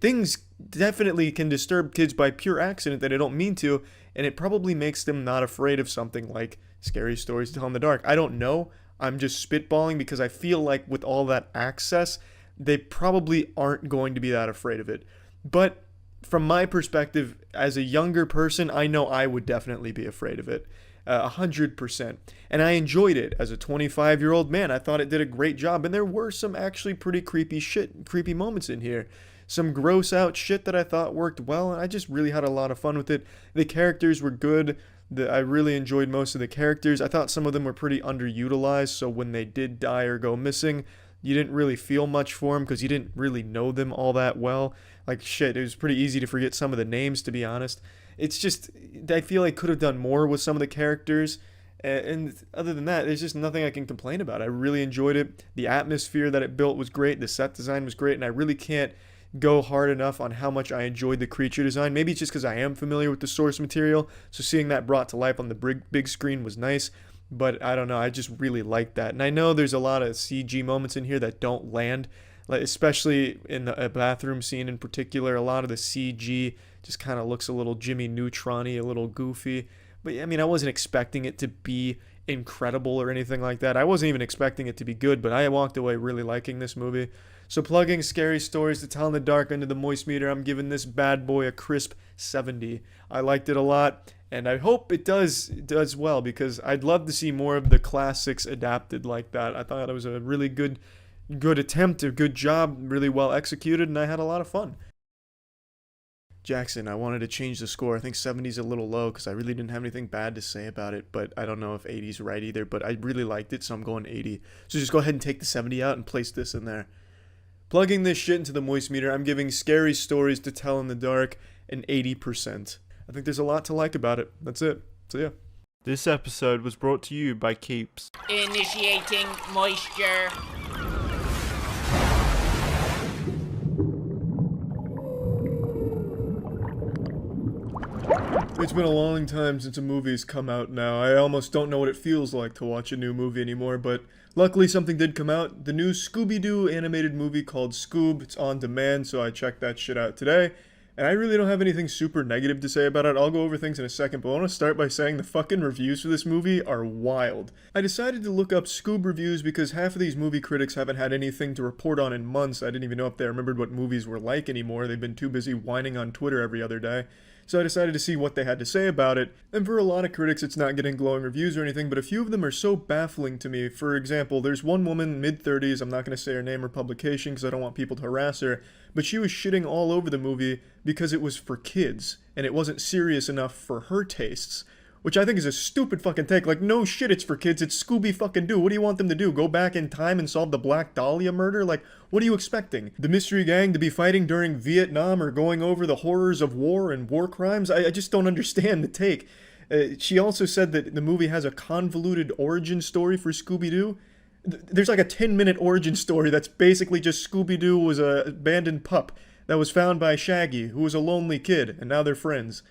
Things definitely can disturb kids by pure accident that they don't mean to, and it probably makes them not afraid of something like Scary Stories to Tell in the Dark. I don't know. I'm just spitballing because I feel like with all that access, they probably aren't going to be that afraid of it. But from my perspective, as a younger person, I know I would definitely be afraid of it. 100%. And I enjoyed it as a 25-year-old man. I thought it did a great job, and there were some actually pretty creepy moments in here. Some gross out shit that I thought worked well, and I just really had a lot of fun with it. The characters were good. I really enjoyed most of the characters. I thought some of them were pretty underutilized, so when they did die or go missing, you didn't really feel much for them because you didn't really know them all that well. Like, shit, it was pretty easy to forget some of the names, to be honest. It's just, I feel like could have done more with some of the characters. And other than that, there's just nothing I can complain about. I really enjoyed it. The atmosphere that it built was great. The set design was great. And I really can't go hard enough on how much I enjoyed the creature design. Maybe it's just because I am familiar with the source material. So seeing that brought to life on the big screen was nice. But I don't know, I just really liked that. And I know there's a lot of CG moments in here that don't land, like especially in the bathroom scene in particular. A lot of the CG just kind of looks a little Jimmy Neutron-y, a little goofy. But I mean, I wasn't expecting it to be incredible or anything like that. I wasn't even expecting it to be good, but I walked away really liking this movie. So plugging Scary Stories to Tell in the Dark into the moistmeter, I'm giving this bad boy a crisp 70. I liked it a lot. And I hope it does well, because I'd love to see more of the classics adapted like that. I thought it was a really good attempt, a good job, really well executed, and I had a lot of fun. Jackson, I wanted to change the score. I think 70's a little low because I really didn't have anything bad to say about it, but I don't know if 80's right either, but I really liked it, so I'm going 80. So just go ahead and take the 70 out and place this in there. Plugging this shit into the moistmeter, I'm giving Scary Stories to Tell in the Dark an 80%. I think there's a lot to like about it. That's it. So yeah. This episode was brought to you by Keeps. Initiating moisture. It's been a long time since a movie's come out now. I almost don't know what it feels like to watch a new movie anymore, but luckily something did come out. The new Scooby-Doo animated movie called Scoob. It's on demand, so I checked that shit out today. And I really don't have anything super negative to say about it. I'll go over things in a second, but I want to start by saying the fucking reviews for this movie are wild. I decided to look up Scoob reviews because half of these movie critics haven't had anything to report on in months. I didn't even know if they remembered what movies were like anymore. They've been too busy whining on Twitter every other day. So I decided to see what they had to say about it, and for a lot of critics it's not getting glowing reviews or anything, but a few of them are so baffling to me. For example, there's one woman, mid-30s, I'm not going to say her name or publication because I don't want people to harass her, but she was shitting all over the movie because it was for kids, and it wasn't serious enough for her tastes. Which I think is a stupid fucking take. Like, no shit, it's for kids. It's Scooby fucking Doo. What do you want them to do? Go back in time and solve the Black Dahlia murder? Like, what are you expecting? The mystery gang to be fighting during Vietnam or going over the horrors of war and war crimes? I just don't understand the take. She also said that the movie has a convoluted origin story for Scooby-Doo. There's like a 10-minute origin story that's basically just Scooby-Doo was a abandoned pup that was found by Shaggy, who was a lonely kid, and now they're friends.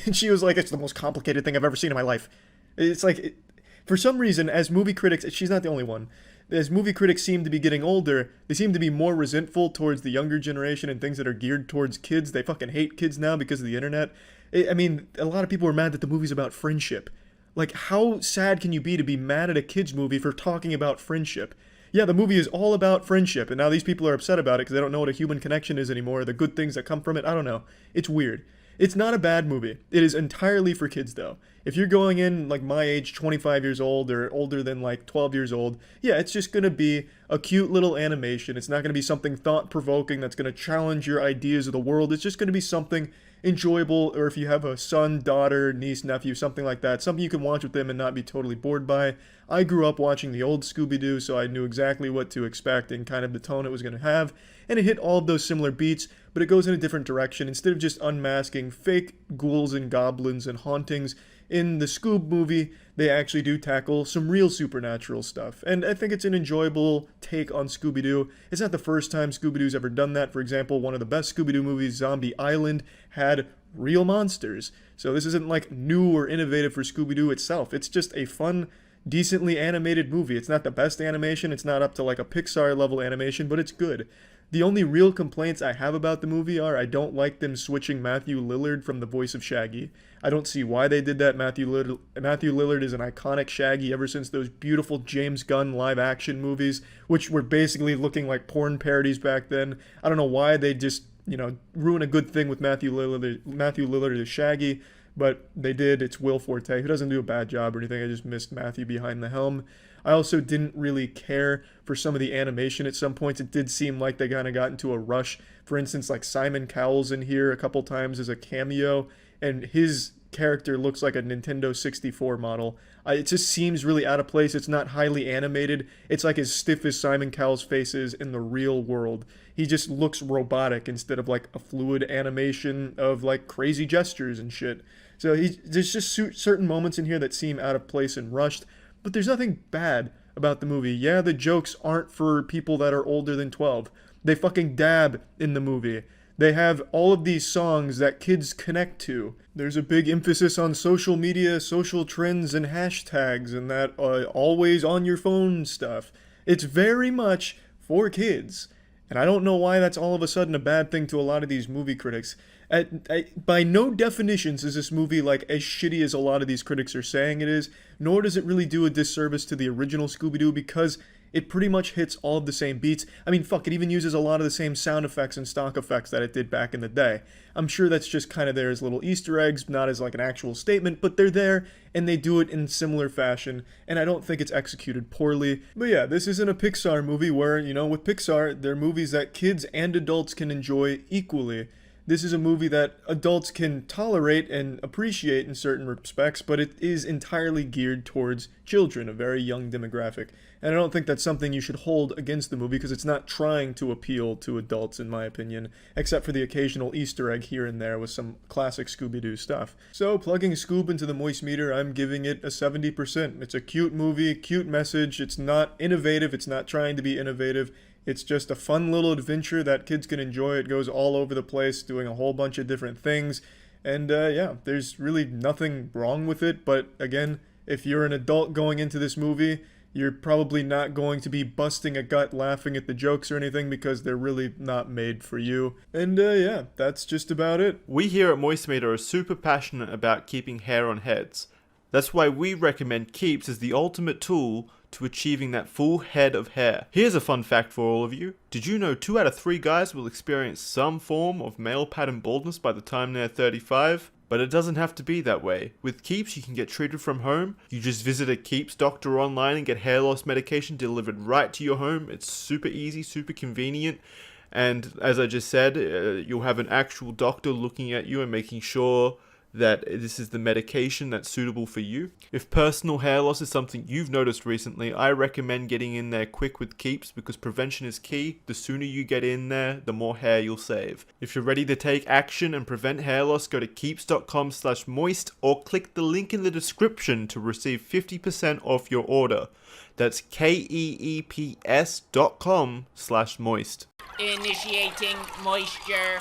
And she was like, it's the most complicated thing I've ever seen in my life. It's like, for some reason, as movie critics, she's not the only one, as movie critics seem to be getting older, they seem to be more resentful towards the younger generation and things that are geared towards kids. They fucking hate kids now because of the internet. I mean, a lot of people are mad that the movie's about friendship. Like, how sad can you be mad at a kid's movie for talking about friendship? Yeah, the movie is all about friendship, and now these people are upset about it because they don't know what a human connection is anymore, the good things that come from it. I don't know. It's weird. It's not a bad movie. It is entirely for kids, though. If you're going in, like, my age, 25 years old, or older than, like, 12 years old, yeah, it's just going to be a cute little animation. It's not going to be something thought-provoking that's going to challenge your ideas of the world. It's just going to be something enjoyable, or if you have a son, daughter, niece, nephew, something like that, something you can watch with them and not be totally bored by. I grew up watching the old Scooby-Doo, so I knew exactly what to expect and kind of the tone it was going to have, and it hit all of those similar beats, but it goes in a different direction. Instead of just unmasking fake ghouls and goblins and hauntings, in the Scoob movie, they actually do tackle some real supernatural stuff. And I think it's an enjoyable take on Scooby-Doo. It's not the first time Scooby-Doo's ever done that. For example, one of the best Scooby-Doo movies, Zombie Island, had real monsters. So this isn't like new or innovative for Scooby-Doo itself. It's just a fun, decently animated movie. It's not the best animation. It's not up to like a Pixar level animation, but it's good. The only real complaints I have about the movie are I don't like them switching Matthew Lillard from the voice of Shaggy. I don't see why they did that. Matthew Lillard is an iconic Shaggy ever since those beautiful James Gunn live-action movies, which were basically looking like porn parodies back then. I don't know why they just, ruin a good thing with Matthew Lillard as Shaggy, but they did. It's Will Forte, who doesn't do a bad job or anything. I just missed Matthew behind the helm. I also didn't really care for some of the animation at some points. It did seem like they kind of got into a rush. For instance, like Simon Cowell's in here a couple times as a cameo, and his character looks like a Nintendo 64 model. It just seems really out of place. It's not highly animated. It's like as stiff as Simon Cowell's face is in the real world. He just looks robotic instead of like a fluid animation of like crazy gestures and shit. So there's just certain moments in here that seem out of place and rushed. But there's nothing bad about the movie. Yeah, the jokes aren't for people that are older than 12. They fucking dab in the movie. They have all of these songs that kids connect to. There's a big emphasis on social media, social trends, and hashtags, and that always on your phone stuff. It's very much for kids. And I don't know why that's all of a sudden a bad thing to a lot of these movie critics. By no definitions is this movie like as shitty as a lot of these critics are saying it is, nor does it really do a disservice to the original Scooby-Doo because it pretty much hits all of the same beats. I mean, fuck, it even uses a lot of the same sound effects and stock effects that it did back in the day. I'm sure that's just kind of there as little Easter eggs, not as like an actual statement, but they're there, and they do it in similar fashion, and I don't think it's executed poorly. But yeah, this isn't a Pixar movie where, with Pixar, they're movies that kids and adults can enjoy equally. This is a movie that adults can tolerate and appreciate in certain respects, but it is entirely geared towards children, a very young demographic. And I don't think that's something you should hold against the movie because it's not trying to appeal to adults, in my opinion, except for the occasional Easter egg here and there with some classic Scooby-Doo stuff. So, plugging Scoob into the moist meter, I'm giving it a 70%. It's a cute movie, cute message. It's not innovative. It's not trying to be innovative. It's just a fun little adventure that kids can enjoy. It goes all over the place, doing a whole bunch of different things. And yeah, there's really nothing wrong with it, but again, if you're an adult going into this movie, you're probably not going to be busting a gut laughing at the jokes or anything because they're really not made for you. And yeah, that's just about it. We here at MoistMeter are super passionate about keeping hair on heads. That's why we recommend Keeps as the ultimate tool to achieving that full head of hair. Here's a fun fact for all of you. Did you know 2 out of 3 guys will experience some form of male pattern baldness by the time they're 35? But it doesn't have to be that way. With Keeps, you can get treated from home. You just visit a Keeps doctor online and get hair loss medication delivered right to your home. It's super easy, super convenient. And as I just said, you'll have an actual doctor looking at you and making sure that this is the medication that's suitable for you. If personal hair loss is something you've noticed recently, I recommend getting in there quick with Keeps because prevention is key. The sooner you get in there, the more hair you'll save. If you're ready to take action and prevent hair loss, go to keeps.com/moist or click the link in the description to receive 50% off your order. That's keeps.com/moist. Initiating moisture.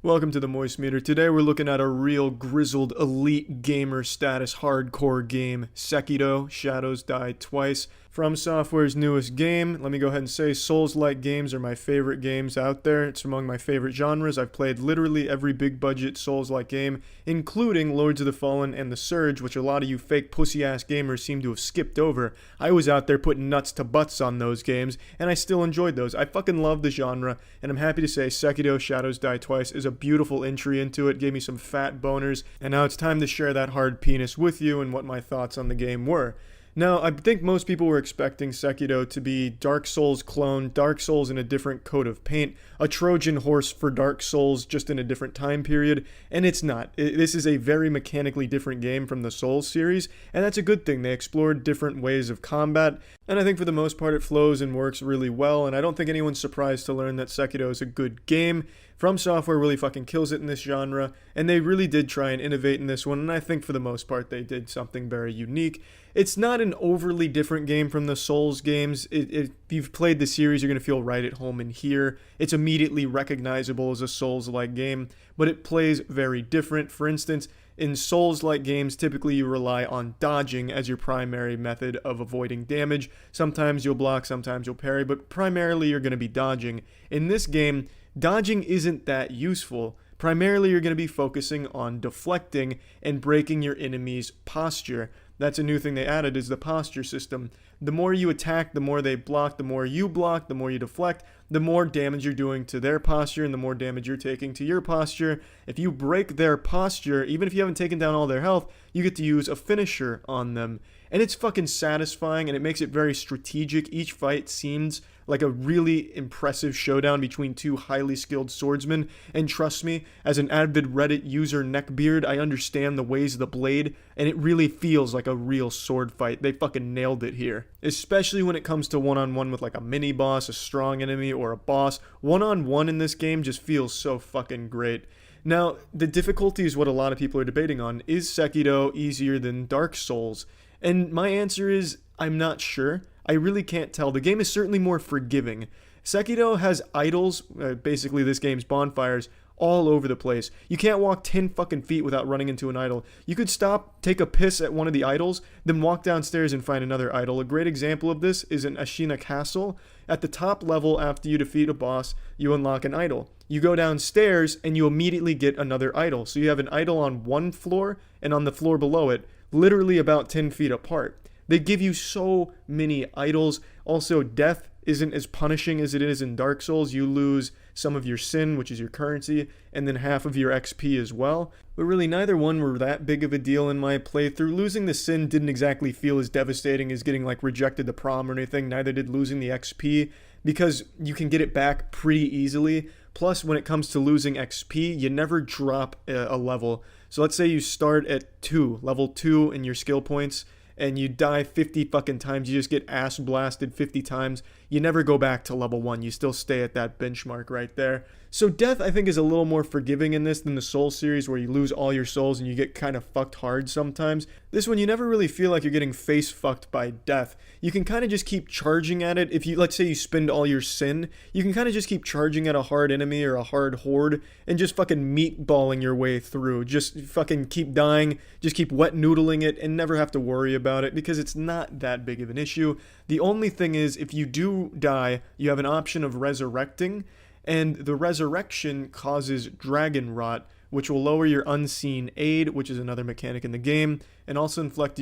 Welcome to the Moist Meter. Today we're looking at a real grizzled elite gamer status hardcore game, Sekiro: Shadows Die Twice. From Software's newest game. Let me go ahead and say Souls-like games are my favorite games out there. It's among my favorite genres. I've played literally every big budget Souls-like game, including Lords of the Fallen and The Surge, which a lot of you fake pussy-ass gamers seem to have skipped over. I was out there putting nuts to butts on those games, and I still enjoyed those. I fucking love the genre, and I'm happy to say Sekiro: Shadows Die Twice is a beautiful entry into it, gave me some fat boners, and now it's time to share that hard penis with you and what my thoughts on the game were. Now, I think most people were expecting Sekiro to be Dark Souls clone, Dark Souls in a different coat of paint, a Trojan horse for Dark Souls just in a different time period, and it's not. This is a very mechanically different game from the Souls series, and that's a good thing. They explored different ways of combat, and I think for the most part it flows and works really well, and I don't think anyone's surprised to learn that Sekiro is a good game. From Software really fucking kills it in this genre, and they really did try and innovate in this one, and I think for the most part they did something very unique. It's not an overly different game from the Souls games. If you've played the series, you're going to feel right at home in here. It's immediately recognizable as a Souls-like game, but it plays very different. For instance, in Souls-like games, typically you rely on dodging as your primary method of avoiding damage. Sometimes you'll block, sometimes you'll parry, but primarily you're going to be dodging. In this game, dodging isn't that useful. Primarily, you're going to be focusing on deflecting and breaking your enemy's posture. That's a new thing they added, is the posture system. The more you attack, the more they block. The more you block, the more you deflect, the more damage you're doing to their posture and the more damage you're taking to your posture. If you break their posture, even if you haven't taken down all their health, you get to use a finisher on them. And it's fucking satisfying, and it makes it very strategic. Each fight seems like a really impressive showdown between two highly skilled swordsmen. And trust me, as an avid Reddit user neckbeard, I understand the ways of the blade, and it really feels like a real sword fight. They fucking nailed it here. Especially when it comes to one-on-one with like a mini-boss, a strong enemy, or a boss. One-on-one in this game just feels so fucking great. Now, the difficulty is what a lot of people are debating on. Is Sekiro easier than Dark Souls? And my answer is, I'm not sure. I really can't tell. The game is certainly more forgiving. Sekiro has idols, basically this game's bonfires, all over the place. You can't walk 10 fucking feet without running into an idol. You could stop, take a piss at one of the idols, then walk downstairs and find another idol. A great example of this is in Ashina Castle. At the top level, after you defeat a boss, you unlock an idol. You go downstairs and you immediately get another idol. So you have an idol on one floor and on the floor below it, literally about 10 feet apart. They give you so many idols. Also, death isn't as punishing as it is in Dark Souls. You lose some of your sin, which is your currency, and then half of your XP as well. But really, neither one were that big of a deal in my playthrough. Losing the sin didn't exactly feel as devastating as getting like rejected the prom or anything. Neither did losing the XP, because you can get it back pretty easily. Plus, when it comes to losing XP, you never drop a level. So let's say you start at level 2 in your skill points, and you die 50 fucking times, you just get ass blasted 50 times, you never go back to level 1, you still stay at that benchmark right there. So death, I think, is a little more forgiving in this than the Soul series, where you lose all your souls and you get kind of fucked hard sometimes. This one, you never really feel like you're getting face fucked by death. You can kind of just keep charging at it. If you, let's say you spend all your sin, you can kind of just keep charging at a hard enemy or a hard horde and just fucking meatballing your way through. Just fucking keep dying, just keep wet noodling it and never have to worry about it because it's not that big of an issue. The only thing is, if you do die, you have an option of resurrecting, and the resurrection causes dragon rot, which will lower your unseen aid, which is another mechanic in the game, and also inflict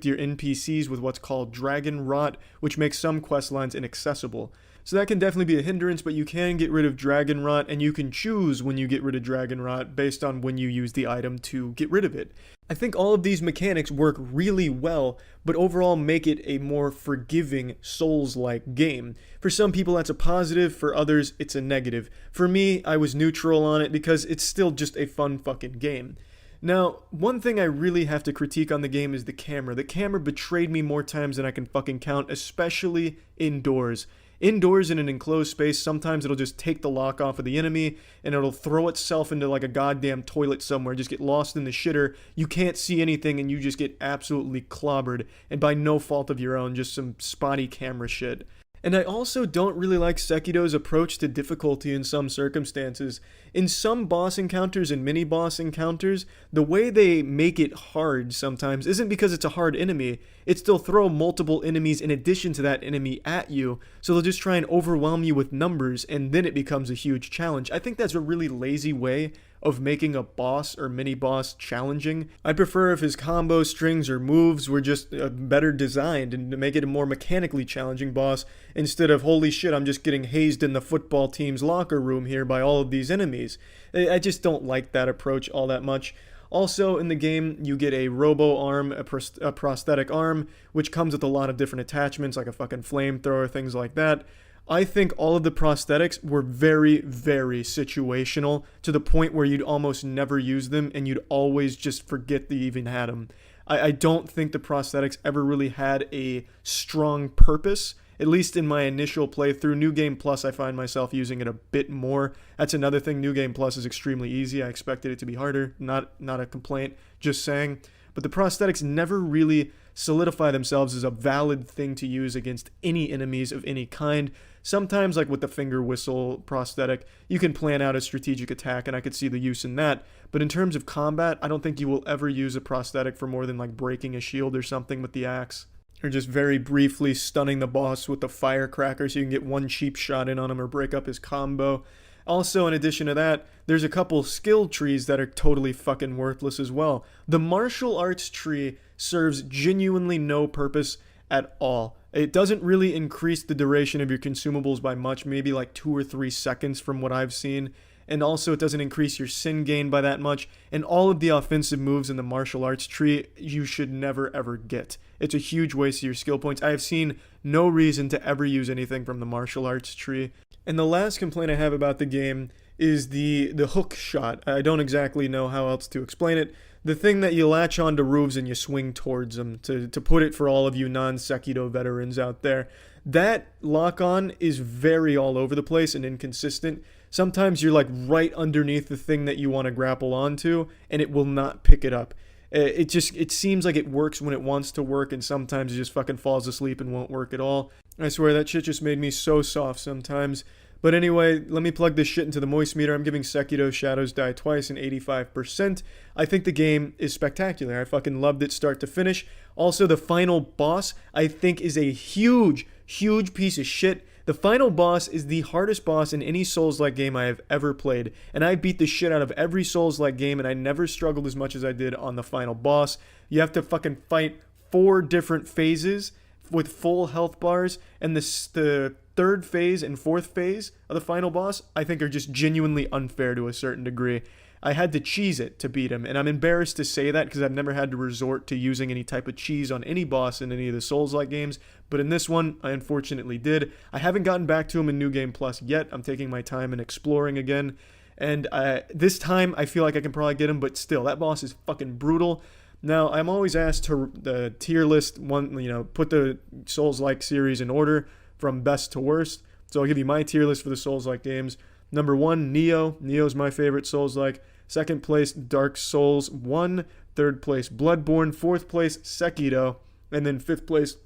your NPCs with what's called dragon rot, which makes some quest lines inaccessible. So that can definitely be a hindrance, but you can get rid of dragon rot, and you can choose when you get rid of dragon rot based on when you use the item to get rid of it. I think all of these mechanics work really well, but overall make it a more forgiving Souls-like game. For some people that's a positive, for others it's a negative. For me, I was neutral on it because it's still just a fun fucking game. Now, one thing I really have to critique on the game is the camera. The camera betrayed me more times than I can fucking count, especially indoors. Indoors in an enclosed space, sometimes it'll just take the lock off of the enemy and it'll throw itself into like a goddamn toilet somewhere, just get lost in the shitter. You can't see anything and you just get absolutely clobbered, and by no fault of your own, just some spotty camera shit. And I also don't really like Sekiro's approach to difficulty in some circumstances. In some boss encounters and mini-boss encounters, the way they make it hard sometimes isn't because it's a hard enemy, it's they'll throw multiple enemies in addition to that enemy at you, so they'll just try and overwhelm you with numbers, and then it becomes a huge challenge. I think that's a really lazy way of making a boss or mini-boss challenging. I prefer if his combo strings or moves were just better designed and to make it a more mechanically challenging boss instead of, holy shit, I'm just getting hazed in the football team's locker room here by all of these enemies. I just don't like that approach all that much. Also, in the game, you get a robo arm, a prosthetic arm, which comes with a lot of different attachments, like a fucking flamethrower, things like that. I think all of the prosthetics were very, very situational, to the point where you'd almost never use them and you'd always just forget that you even had them. I don't think the prosthetics ever really had a strong purpose, at least in my initial playthrough. New Game Plus, I find myself using it a bit more. That's another thing, New Game Plus is extremely easy. I expected it to be harder, not a complaint, just saying. But the prosthetics never really solidify themselves as a valid thing to use against any enemies of any kind. Sometimes, like with the finger whistle prosthetic, you can plan out a strategic attack, and I could see the use in that. But in terms of combat, I don't think you will ever use a prosthetic for more than like breaking a shield or something with the axe, or just very briefly stunning the boss with the firecracker so you can get one cheap shot in on him or break up his combo. Also, in addition to that, there's a couple skill trees that are totally fucking worthless as well. The martial arts tree serves genuinely no purpose at all. It doesn't really increase the duration of your consumables by much, maybe like 2 or 3 seconds from what I've seen. And also it doesn't increase your sin gain by that much. And all of the offensive moves in the martial arts tree you should never ever get. It's a huge waste of your skill points. I have seen no reason to ever use anything from the martial arts tree. And the last complaint I have about the game is the hook shot. I don't exactly know how else to explain it. The thing that you latch onto roofs and you swing towards them, to put it for all of you non-Sekiro veterans out there. That lock-on is very all over the place and inconsistent. Sometimes you're like right underneath the thing that you want to grapple onto, and it will not pick it up. It seems like it works when it wants to work, and sometimes it just fucking falls asleep and won't work at all. I swear that shit just made me so soft sometimes. But anyway, let me plug this shit into the moist-meter. I'm giving Sekiro Shadows Die Twice an 85%. I think the game is spectacular. I fucking loved it start to finish. Also, the final boss, I think, is a huge, huge piece of shit. The final boss is the hardest boss in any Souls-like game I have ever played. And I beat the shit out of every Souls-like game, and I never struggled as much as I did on the final boss. You have to fucking fight 4 different phases with full health bars, and the third phase and fourth phase of the final boss, I think, are just genuinely unfair to a certain degree. I had to cheese it to beat him, and I'm embarrassed to say that because I've never had to resort to using any type of cheese on any boss in any of the Souls-like games, but in this one, I unfortunately did. I haven't gotten back to him in New Game Plus yet. I'm taking my time and exploring again, and this time I feel like I can probably get him, but still, that boss is fucking brutal. Now, I'm always asked to the tier list put the Souls-like series in order from best to worst. So I'll give you my tier list for the Souls-like games. Number 1, Neo. Neo's my favorite Souls-like. Second place, Dark Souls 1. Third place, Bloodborne. Fourth place, Sekiro. And then fifth place,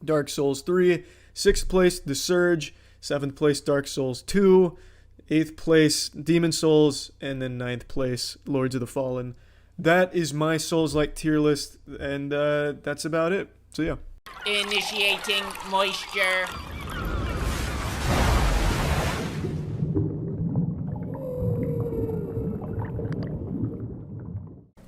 Dark Souls 3. Sixth place, The Surge. Seventh place, Dark Souls 2. Eighth place, Demon Souls. And then ninth place, Lords of the Fallen. That is my Souls-like tier list, and that's about it. So yeah. Initiating moisture.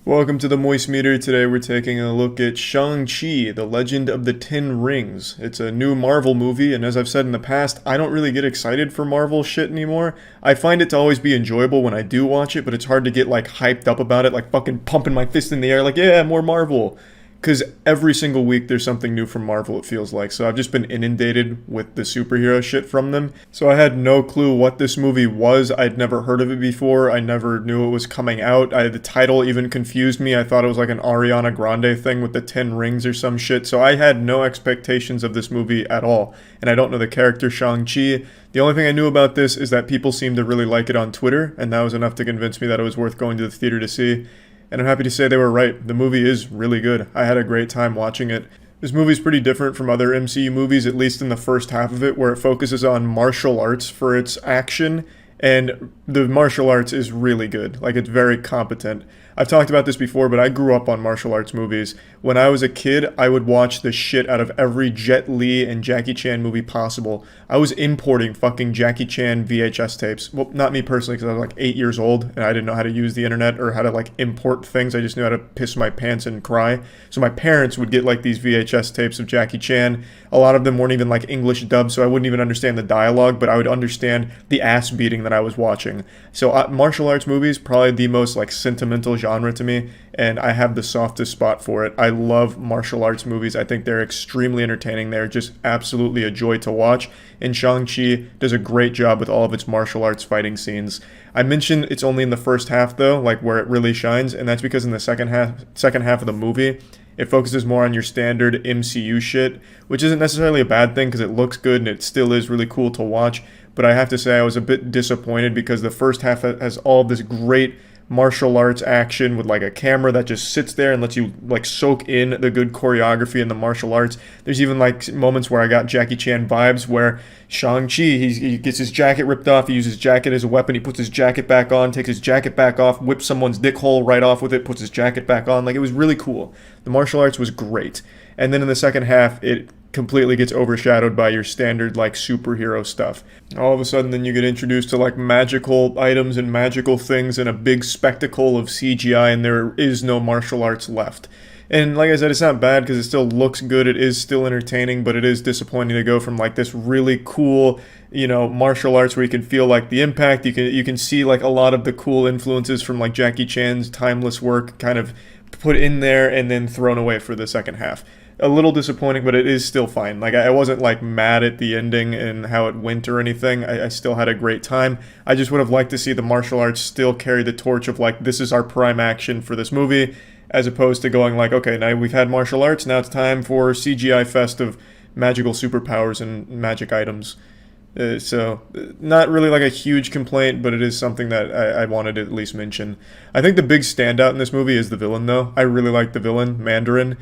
Welcome to the MoistMeter. Today we're taking a look at Shang-Chi, The Legend of the Ten Rings. It's a new Marvel movie, and as I've said in the past, I don't really get excited for Marvel shit anymore. I find it to always be enjoyable when I do watch it, but it's hard to get like hyped up about it, like fucking pumping my fist in the air like, yeah, more Marvel. Because every single week there's something new from Marvel, it feels like. So I've just been inundated with the superhero shit from them. So I had no clue what this movie was. I'd never heard of it before. I never knew it was coming out. The title even confused me. I thought it was like an Ariana Grande thing with the 10 rings or some shit. So I had no expectations of this movie at all. And I don't know the character Shang-Chi. The only thing I knew about this is that people seemed to really like it on Twitter. And that was enough to convince me that it was worth going to the theater to see. And I'm happy to say they were right. The movie is really good. I had a great time watching it. This movie's pretty different from other MCU movies, at least in the first half of it, where it focuses on martial arts for its action. And the martial arts is really good. Like, it's very competent. I've talked about this before, but I grew up on martial arts movies. When I was a kid, I would watch the shit out of every Jet Li and Jackie Chan movie possible. I was importing fucking Jackie Chan VHS tapes. Well, not me personally, because I was like 8 years old, and I didn't know how to use the internet or how to like import things. I just knew how to piss my pants and cry. So my parents would get like these VHS tapes of Jackie Chan. A lot of them weren't even like English dubbed, so I wouldn't even understand the dialogue, but I would understand the ass beating that I was watching. So martial arts movies, probably the most like sentimental genre to me, and I have the softest spot for it. I love martial arts movies. I think they're extremely entertaining. They're just absolutely a joy to watch, and Shang-Chi does a great job with all of its martial arts fighting scenes. I mentioned it's only in the first half though, like where it really shines, and that's because in the second half of the movie, it focuses more on your standard MCU shit, which isn't necessarily a bad thing because it looks good and it still is really cool to watch. But I have to say I was a bit disappointed because the first half has all this great martial arts action with like a camera that just sits there and lets you like soak in the good choreography in the martial arts. There's even like moments where I got Jackie Chan vibes where Shang-Chi, he gets his jacket ripped off, he uses his jacket as a weapon, he puts his jacket back on, takes his jacket back off, whips someone's dick hole right off with it, puts his jacket back on. Like, it was really cool. The martial arts was great. And then in the second half, it completely gets overshadowed by your standard like superhero stuff. All of a sudden then you get introduced to like magical items and magical things and a big spectacle of CGI, and there is no martial arts left. And like I said, it's not bad because it still looks good, it is still entertaining, but it is disappointing to go from like this really cool, you know, martial arts where you can feel like the impact, you can see like a lot of the cool influences from like Jackie Chan's timeless work kind of put in there and then thrown away for the second half. A little disappointing, but it is still fine. Like, I wasn't like mad at the ending and how it went or anything. I still had a great time. I just would have liked to see the martial arts still carry the torch of like, this is our prime action for this movie, as opposed to going like, okay, now we've had martial arts, now it's time for CGI fest of magical superpowers and magic items. So not really like a huge complaint, but it is something that I wanted to at least mention. I think the big standout in this movie is the villain, though. I really like the villain, Mandarin.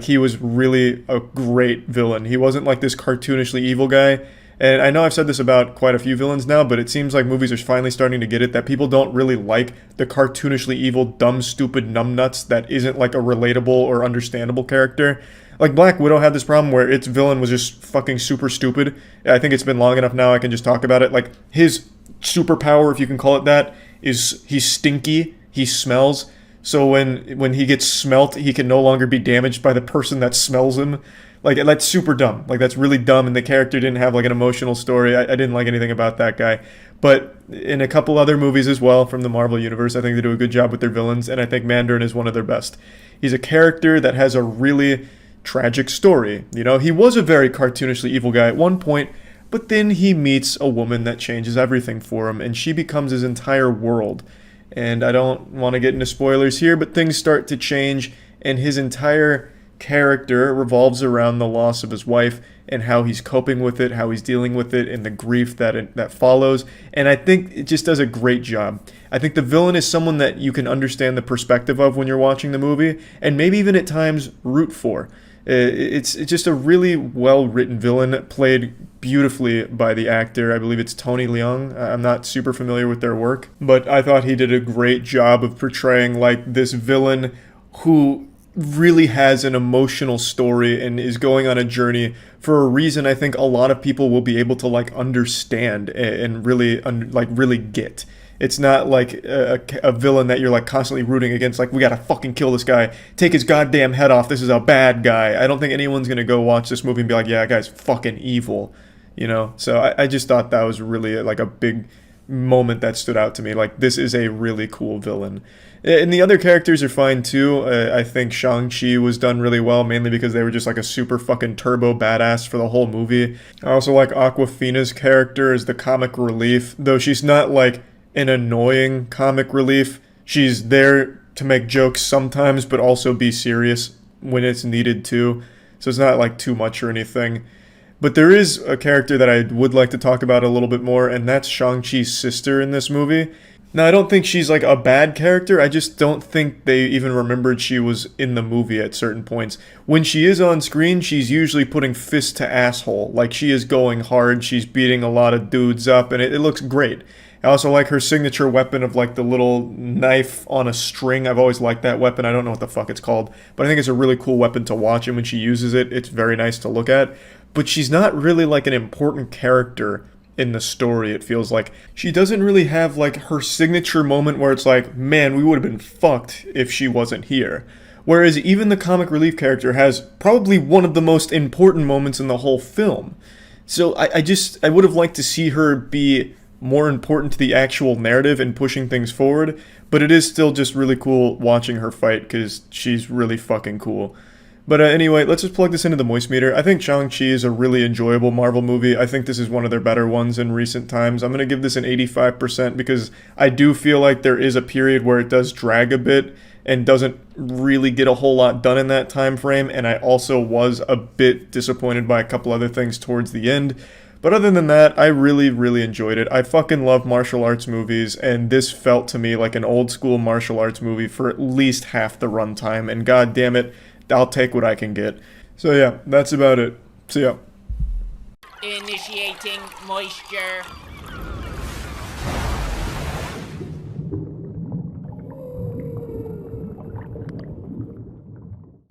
He was really a great villain. He wasn't like this cartoonishly evil guy. And I know I've said this about quite a few villains now, but it seems like movies are finally starting to get it, that people don't really like the cartoonishly evil, dumb, stupid numbnuts that isn't like a relatable or understandable character. Like, Black Widow had this problem where its villain was just fucking super stupid. I think it's been long enough now I can just talk about it. Like, his superpower, if you can call it that, is he's stinky, he smells. So when he gets smelt, he can no longer be damaged by the person that smells him. Like, that's super dumb. Like, that's really dumb, and the character didn't have, like, an emotional story. I didn't like anything about that guy. But in a couple other movies as well from the Marvel Universe, I think they do a good job with their villains, and I think Mandarin is one of their best. He's a character that has a really tragic story. You know, he was a very cartoonishly evil guy at one point, but then he meets a woman that changes everything for him, and she becomes his entire world. And I don't want to get into spoilers here, but things start to change, and his entire character revolves around the loss of his wife and how he's coping with it, how he's dealing with it, and the grief that follows. And I think it just does a great job. I think the villain is someone that you can understand the perspective of when you're watching the movie, and maybe even at times root for. It's just a really well-written villain, played beautifully by the actor. I believe it's Tony Leung. I'm not super familiar with their work, but I thought he did a great job of portraying like this villain who really has an emotional story and is going on a journey for a reason I think a lot of people will be able to like understand and really really get. It's not like a villain that you're like constantly rooting against, like we gotta fucking kill this guy, take his goddamn head off, this is a bad guy. I don't think anyone's gonna go watch this movie and be like, yeah, that guy's fucking evil, you know? So I just thought that was really like a big moment that stood out to me. Like, this is a really cool villain. And the other characters are fine too. I think Shang-Chi was done really well, mainly because they were just like a super fucking turbo badass for the whole movie. I also like Awkwafina's character as the comic relief, though she's not like an annoying comic relief. She's there to make jokes sometimes, but also be serious when it's needed too. So it's not like too much or anything. But there is a character that I would like to talk about a little bit more, and that's Shang-Chi's sister in this movie. Now, I don't think she's like a bad character, I just don't think they even remembered she was in the movie at certain points. When she is on screen, she's usually putting fist to asshole. Like, she is going hard, she's beating a lot of dudes up, and it looks great. I also like her signature weapon of like the little knife on a string. I've always liked that weapon. I don't know what the fuck it's called, but I think it's a really cool weapon to watch, and when she uses it, it's very nice to look at. But she's not really like an important character in the story, it feels like. She doesn't really have like her signature moment where it's like, man, we would have been fucked if she wasn't here. Whereas even the comic relief character has probably one of the most important moments in the whole film. So I would have liked to see her be more important to the actual narrative and pushing things forward, but it is still just really cool watching her fight because she's really fucking cool. But anyway, let's just plug this into the moistmeter. I think Shang-Chi is a really enjoyable Marvel movie. I think this is one of their better ones in recent times. I'm going to give this an 85% because I do feel like there is a period where it does drag a bit and doesn't really get a whole lot done in that time frame, and I also was a bit disappointed by a couple other things towards the end. But other than that, I really, really enjoyed it. I fucking love martial arts movies, and this felt to me like an old school martial arts movie for at least half the runtime, and god damn it, I'll take what I can get. So yeah, that's about it. See ya. Initiating moisture.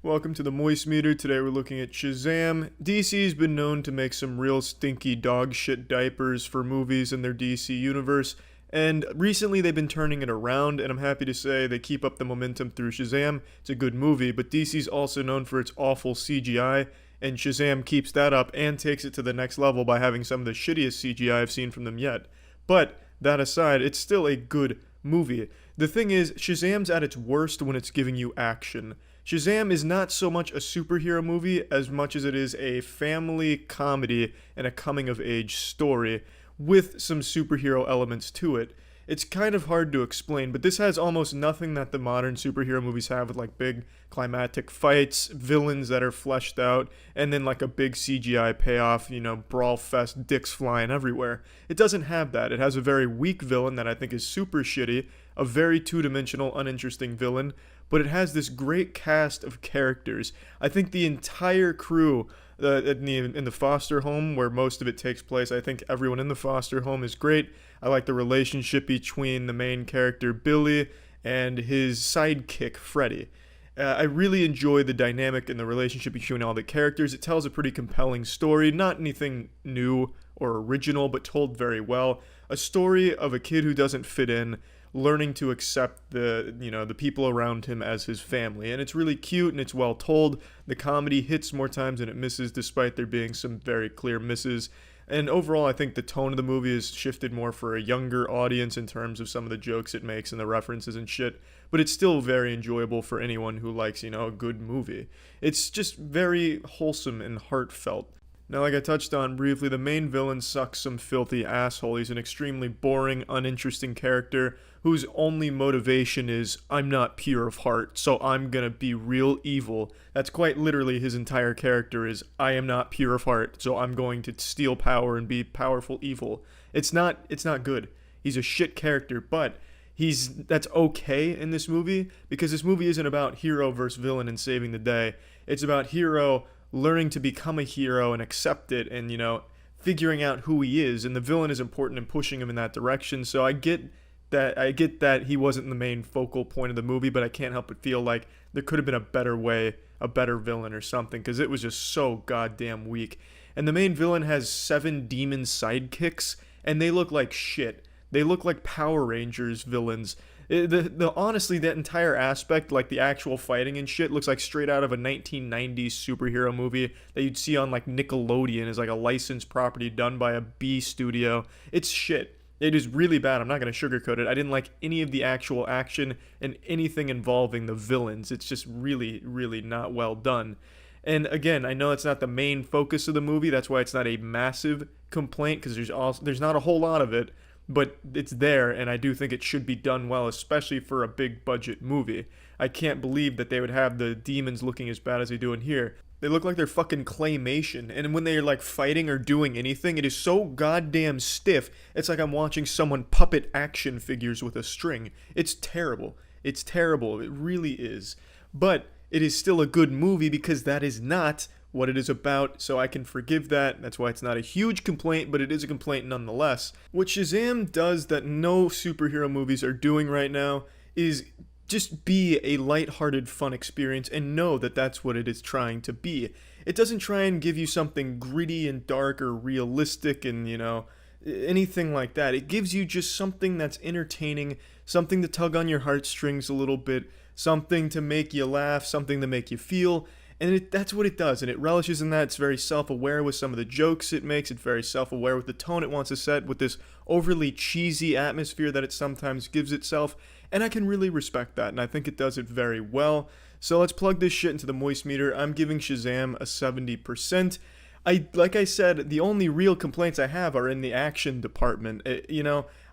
Welcome to the Moist Meter. Today we're looking at Shazam. DC's been known to make some real stinky dog shit diapers for movies in their DC universe, and recently they've been turning it around, and I'm happy to say they keep up the momentum through Shazam. It's a good movie, but DC's also known for its awful CGI, and Shazam keeps that up and takes it to the next level by having some of the shittiest CGI I've seen from them yet. But that aside, it's still a good movie. The thing is, Shazam's at its worst when it's giving you action. Shazam is not so much a superhero movie as much as it is a family comedy and a coming-of-age story with some superhero elements to it. It's kind of hard to explain, but this has almost nothing that the modern superhero movies have, with like big climactic fights, villains that are fleshed out, and then like a big CGI payoff, you know, brawl fest, dicks flying everywhere. It doesn't have that. It has a very weak villain that I think is super shitty, a very two-dimensional, uninteresting villain, but it has this great cast of characters. I think the entire crew in the foster home where most of it takes place, I think everyone in the foster home is great. I like the relationship between the main character Billy and his sidekick Freddy. I really enjoy the dynamic and the relationship between all the characters. It tells a pretty compelling story, not anything new or original, but told very well. A story of a kid who doesn't fit in, learning to accept the people around him as his family. And it's really cute and it's well told. The comedy hits more times than it misses, despite there being some very clear misses. And overall, I think the tone of the movie is shifted more for a younger audience in terms of some of the jokes it makes and the references and shit. But it's still very enjoyable for anyone who likes, a good movie. It's just very wholesome and heartfelt. Now, like I touched on briefly, the main villain sucks some filthy asshole. He's an extremely boring, uninteresting character whose only motivation is, I'm not pure of heart, so I'm gonna be real evil. That's quite literally his entire character is, I am not pure of heart, so I'm going to steal power and be powerful evil. It's not good. He's a shit character, but that's okay in this movie, because this movie isn't about hero versus villain and saving the day. It's about hero learning to become a hero and accept it and, figuring out who he is. And the villain is important in pushing him in that direction. So I get that he wasn't the main focal point of the movie, but I can't help but feel like there could have been a better way, a better villain or something, because it was just so goddamn weak. And the main villain has 7 demon sidekicks, and they look like shit. They look like Power Rangers villains. Honestly, that entire aspect, like the actual fighting and shit, looks like straight out of a 1990s superhero movie that you'd see on like Nickelodeon as like a licensed property done by a B studio. It's shit. It is really bad. I'm not going to sugarcoat it. I didn't like any of the actual action and anything involving the villains. It's just really, really not well done. And again, I know it's not the main focus of the movie. That's why it's not a massive complaint, because there's not a whole lot of it. But it's there, and I do think it should be done well, especially for a big budget movie. I can't believe that they would have the demons looking as bad as they do in here. They look like they're fucking claymation, and when they're like fighting or doing anything, it is so goddamn stiff. It's like I'm watching someone puppet action figures with a string. It's terrible. It's terrible. It really is. But it is still a good movie, because that is not what it is about, so I can forgive that. That's why it's not a huge complaint, but it is a complaint nonetheless. What Shazam does that no superhero movies are doing right now is just be a lighthearted, fun experience, and know that that's what it is trying to be. It doesn't try and give you something gritty and dark or realistic and, anything like that. It gives you just something that's entertaining, something to tug on your heartstrings a little bit, something to make you laugh, something to make you feel. And that's what it does, and it relishes in that. It's very self-aware with some of the jokes it makes. It's very self-aware with the tone it wants to set, with this overly cheesy atmosphere that it sometimes gives itself, and I can really respect that, and I think it does it very well. So let's plug this shit into the moist meter. I'm giving Shazam a 70%. Like I said, the only real complaints I have are in the action department.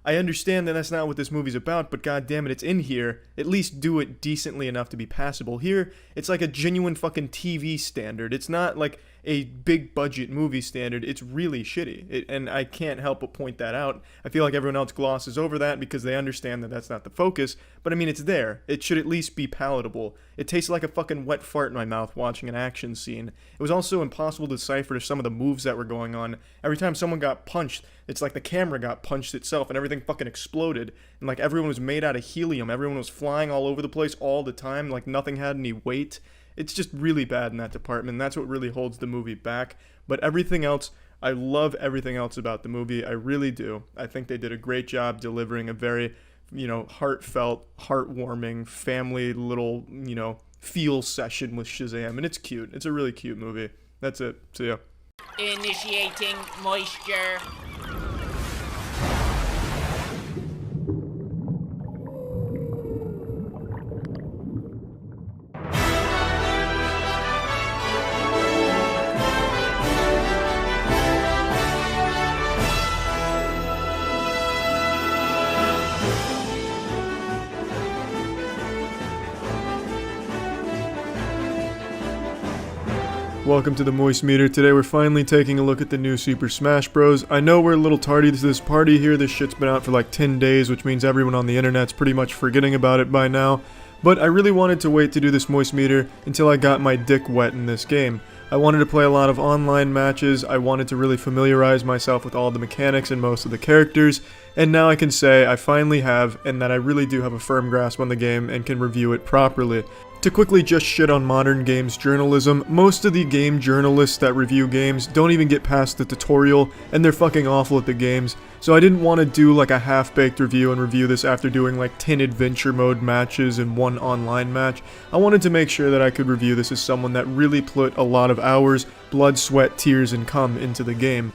I understand that that's not what this movie's about, but goddammit, it's in here. At least do it decently enough to be passable. Here, it's like a genuine fucking TV standard. It's not like a big budget movie standard. It's really shitty, and I can't help but point that out. I feel like everyone else glosses over that because they understand that that's not the focus, but I mean, it's there. It should at least be palatable. It tastes like a fucking wet fart in my mouth watching an action scene. It was also impossible to decipher some of the moves that were going on. Every time someone got punched, it's like the camera got punched itself and everything fucking exploded, and like everyone was made out of helium. Everyone was flying all over the place all the time, like nothing had any weight. It's just really bad in that department, and that's what really holds the movie back. But everything else, I love everything else about the movie. I really do. I think they did a great job delivering a very, heartfelt, heartwarming, family little, feel session with Shazam. And it's cute. It's a really cute movie. That's it. See ya. Initiating moisture. Welcome to the Moist Meter. Today we're finally taking a look at the new Super Smash Bros. I know we're a little tardy to this party here. This shit's been out for like 10 days, which means everyone on the internet's pretty much forgetting about it by now. But I really wanted to wait to do this Moist Meter until I got my dick wet in this game. I wanted to play a lot of online matches. I wanted to really familiarize myself with all the mechanics and most of the characters. And now I can say I finally have, and that I really do have a firm grasp on the game and can review it properly. To quickly just shit on modern games journalism, most of the game journalists that review games don't even get past the tutorial, and they're fucking awful at the games. So I didn't want to do like a half-baked review and review this after doing like 10 adventure mode matches and 1 online match. I wanted to make sure that I could review this as someone that really put a lot of hours, blood, sweat, tears, and cum into the game.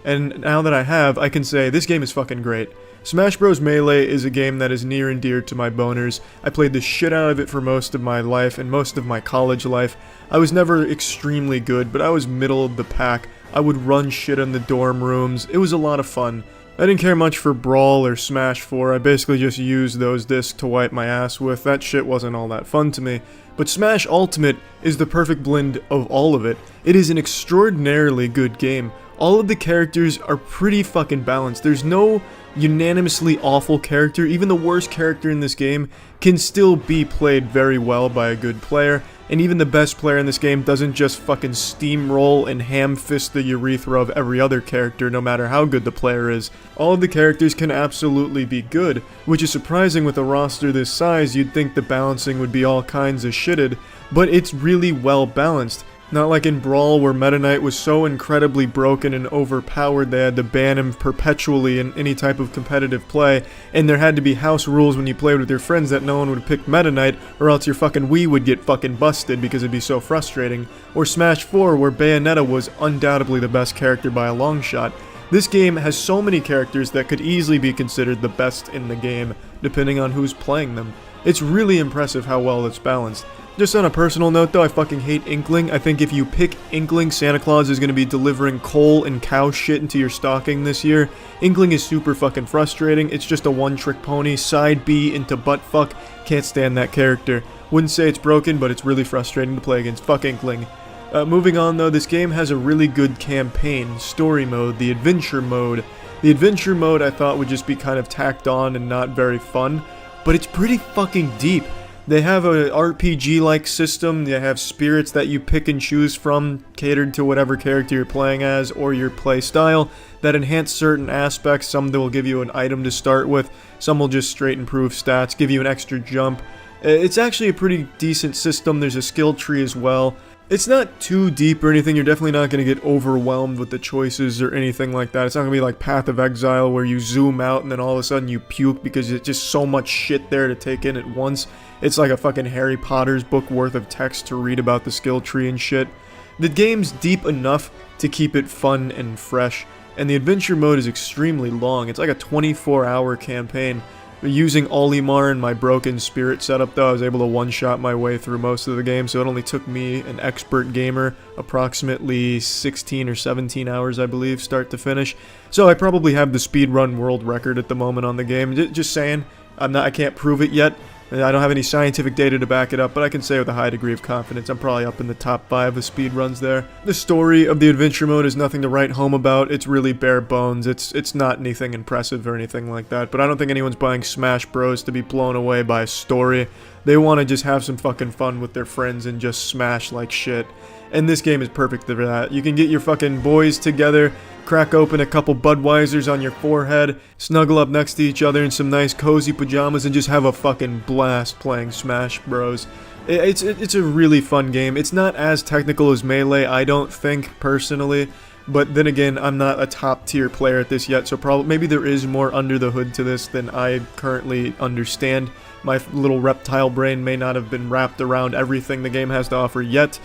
And now that I have, I can say this game is fucking great. Smash Bros. Melee is a game that is near and dear to my boners. I played the shit out of it for most of my life and most of my college life. I was never extremely good, but I was middle of the pack. I would run shit in the dorm rooms. It was a lot of fun. I didn't care much for Brawl or Smash 4, I basically just used those discs to wipe my ass with. That shit wasn't all that fun to me. But Smash Ultimate is the perfect blend of all of it. It is an extraordinarily good game. All of the characters are pretty fucking balanced. There's no unanimously awful character. Even the worst character in this game can still be played very well by a good player. And even the best player in this game doesn't just fucking steamroll and ham-fist the urethra of every other character, no matter how good the player is. All of the characters can absolutely be good, which is surprising with a roster this size. You'd think the balancing would be all kinds of shitted, but it's really well balanced. Not like in Brawl, where Meta Knight was so incredibly broken and overpowered they had to ban him perpetually in any type of competitive play, and there had to be house rules when you played with your friends that no one would pick Meta Knight, or else your fucking Wii would get fucking busted because it'd be so frustrating. Or Smash 4, where Bayonetta was undoubtedly the best character by a long shot. This game has so many characters that could easily be considered the best in the game, depending on who's playing them. It's really impressive how well it's balanced. Just on a personal note though, I fucking hate Inkling. I think if you pick Inkling, Santa Claus is going to be delivering coal and cow shit into your stocking this year. Inkling is super fucking frustrating. It's just a one-trick pony, side B into buttfuck. Can't stand that character. Wouldn't say it's broken, but it's really frustrating to play against. Fuck Inkling. Moving on though, this game has a really good campaign, story mode, the adventure mode. The adventure mode I thought would just be kind of tacked on and not very fun, but it's pretty fucking deep. They have a RPG-like system. They have spirits that you pick and choose from, catered to whatever character you're playing as or your play style, that enhance certain aspects. Some that will give you an item to start with, some will just straight improve stats, give you an extra jump. It's actually a pretty decent system. There's a skill tree as well. It's not too deep or anything. You're definitely not going to get overwhelmed with the choices or anything like that. It's not going to be like Path of Exile where you zoom out and then all of a sudden you puke because it's just so much shit there to take in at once. It's like a fucking Harry Potter's book worth of text to read about the skill tree and shit. The game's deep enough to keep it fun and fresh, and the adventure mode is extremely long. It's like a 24-hour campaign. Using Olimar and my broken spirit setup though, I was able to one-shot my way through most of the game, so it only took me, an expert gamer, approximately 16 or 17 hours I believe, start to finish. So I probably have the speedrun world record at the moment on the game. Just saying, I can't prove it yet. I don't have any scientific data to back it up, but I can say with a high degree of confidence I'm probably up in the top 5 of speedruns there. The story of the adventure mode is nothing to write home about. It's really bare bones. It's not anything impressive or anything like that, but I don't think anyone's buying Smash Bros. To be blown away by a story. They want to just have some fucking fun with their friends and just smash like shit. And this game is perfect for that. You can get your fucking boys together, crack open a couple Budweisers on your forehead, snuggle up next to each other in some nice cozy pajamas, and just have a fucking blast playing Smash Bros. It's a really fun game. It's not as technical as Melee, I don't think, personally. But then again, I'm not a top tier player at this yet, so probably maybe there is more under the hood to this than I currently understand. My little reptile brain may not have been wrapped around everything the game has to offer yet.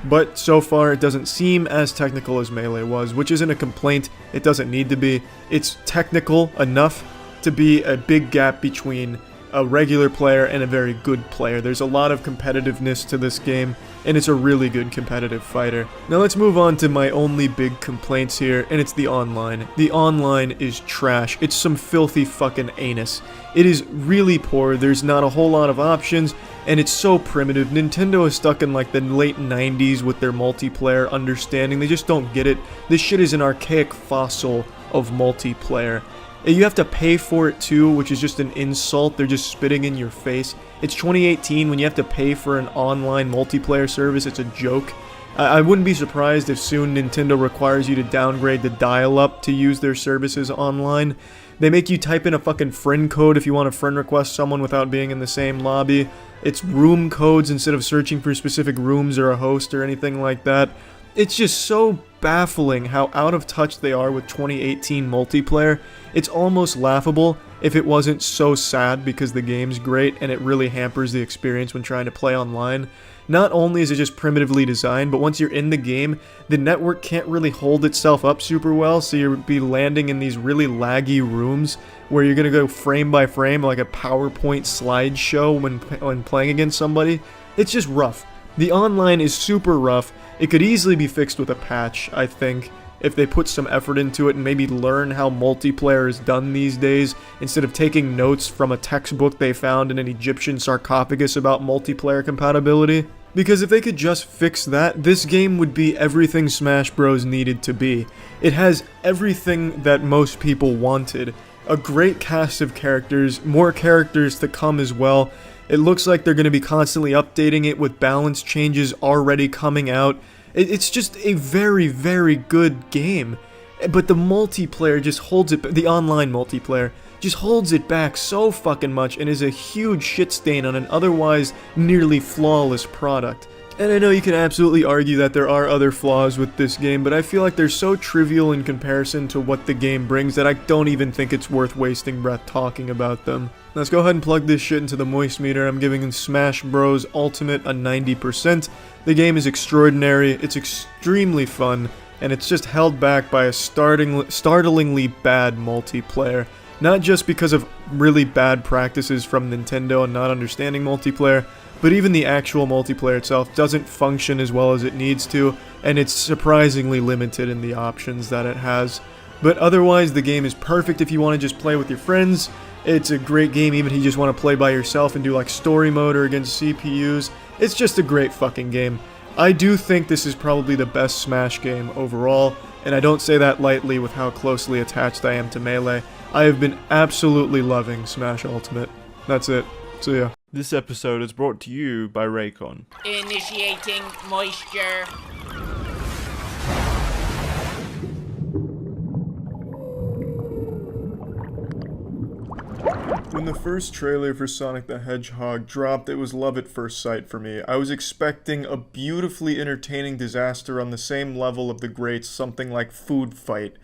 But so far, it doesn't seem as technical as Melee was, which isn't a complaint. It doesn't need to be. It's technical enough to be a big gap between a regular player and a very good player. There's a lot of competitiveness to this game, and it's a really good competitive fighter. Now let's move on to my only big complaints here, and it's the online. The online is trash. It's some filthy fucking anus. It is really poor. There's not a whole lot of options, and it's so primitive. Nintendo is stuck in like the late 90s with their multiplayer understanding. They just don't get it. This shit is an archaic fossil of multiplayer. You have to pay for it too, which is just an insult. They're just spitting in your face. It's 2018 when you have to pay for an online multiplayer service. It's a joke. I wouldn't be surprised if soon Nintendo requires you to downgrade the dial-up to use their services online. They make you type in a fucking friend code if you want to friend request someone without being in the same lobby. It's room codes instead of searching for specific rooms or a host or anything like that. It's just so baffling how out of touch they are with 2018 multiplayer. It's almost laughable if it wasn't so sad because the game's great and it really hampers the experience when trying to play online. Not only is it just primitively designed, but once you're in the game, the network can't really hold itself up super well, so you'll be landing in these really laggy rooms where you're going to go frame by frame like a PowerPoint slideshow when playing against somebody. It's just rough. The online is super rough. It could easily be fixed with a patch, I think. if they put some effort into it and maybe learn how multiplayer is done these days, instead of taking notes from a textbook they found in an Egyptian sarcophagus about multiplayer compatibility. Because if they could just fix that, this game would be everything Smash Bros. Needed to be. It has everything that most people wanted. A great cast of characters, more characters to come as well. It looks like they're going to be constantly updating it with balance changes already coming out. It's just a very, very good game. But the multiplayer just holds it, the online multiplayer, just holds it back so fucking much and is a huge shit stain on an otherwise nearly flawless product. And I know you can absolutely argue that there are other flaws with this game, but I feel like they're so trivial in comparison to what the game brings that I don't even think it's worth wasting breath talking about them. Let's go ahead and plug this shit into the Moist-Meter. I'm giving Smash Bros. Ultimate a 90%. The game is extraordinary, it's extremely fun, and it's just held back by a startlingly bad multiplayer. Not just because of really bad practices from Nintendo and not understanding multiplayer, but even the actual multiplayer itself doesn't function as well as it needs to, and it's surprisingly limited in the options that it has. But otherwise, the game is perfect if you want to just play with your friends. It's a great game even if you just want to play by yourself and do like story mode or against CPUs. It's just a great fucking game. I do think this is probably the best Smash game overall, and I don't say that lightly with how closely attached I am to Melee. I have been absolutely loving Smash Ultimate. That's it. See ya. This episode is brought to you by Raycon. Initiating moisture. When the first trailer for Sonic the Hedgehog dropped, it was love at first sight for me. I was expecting a beautifully entertaining disaster on the same level of the greats, something like Food Fight.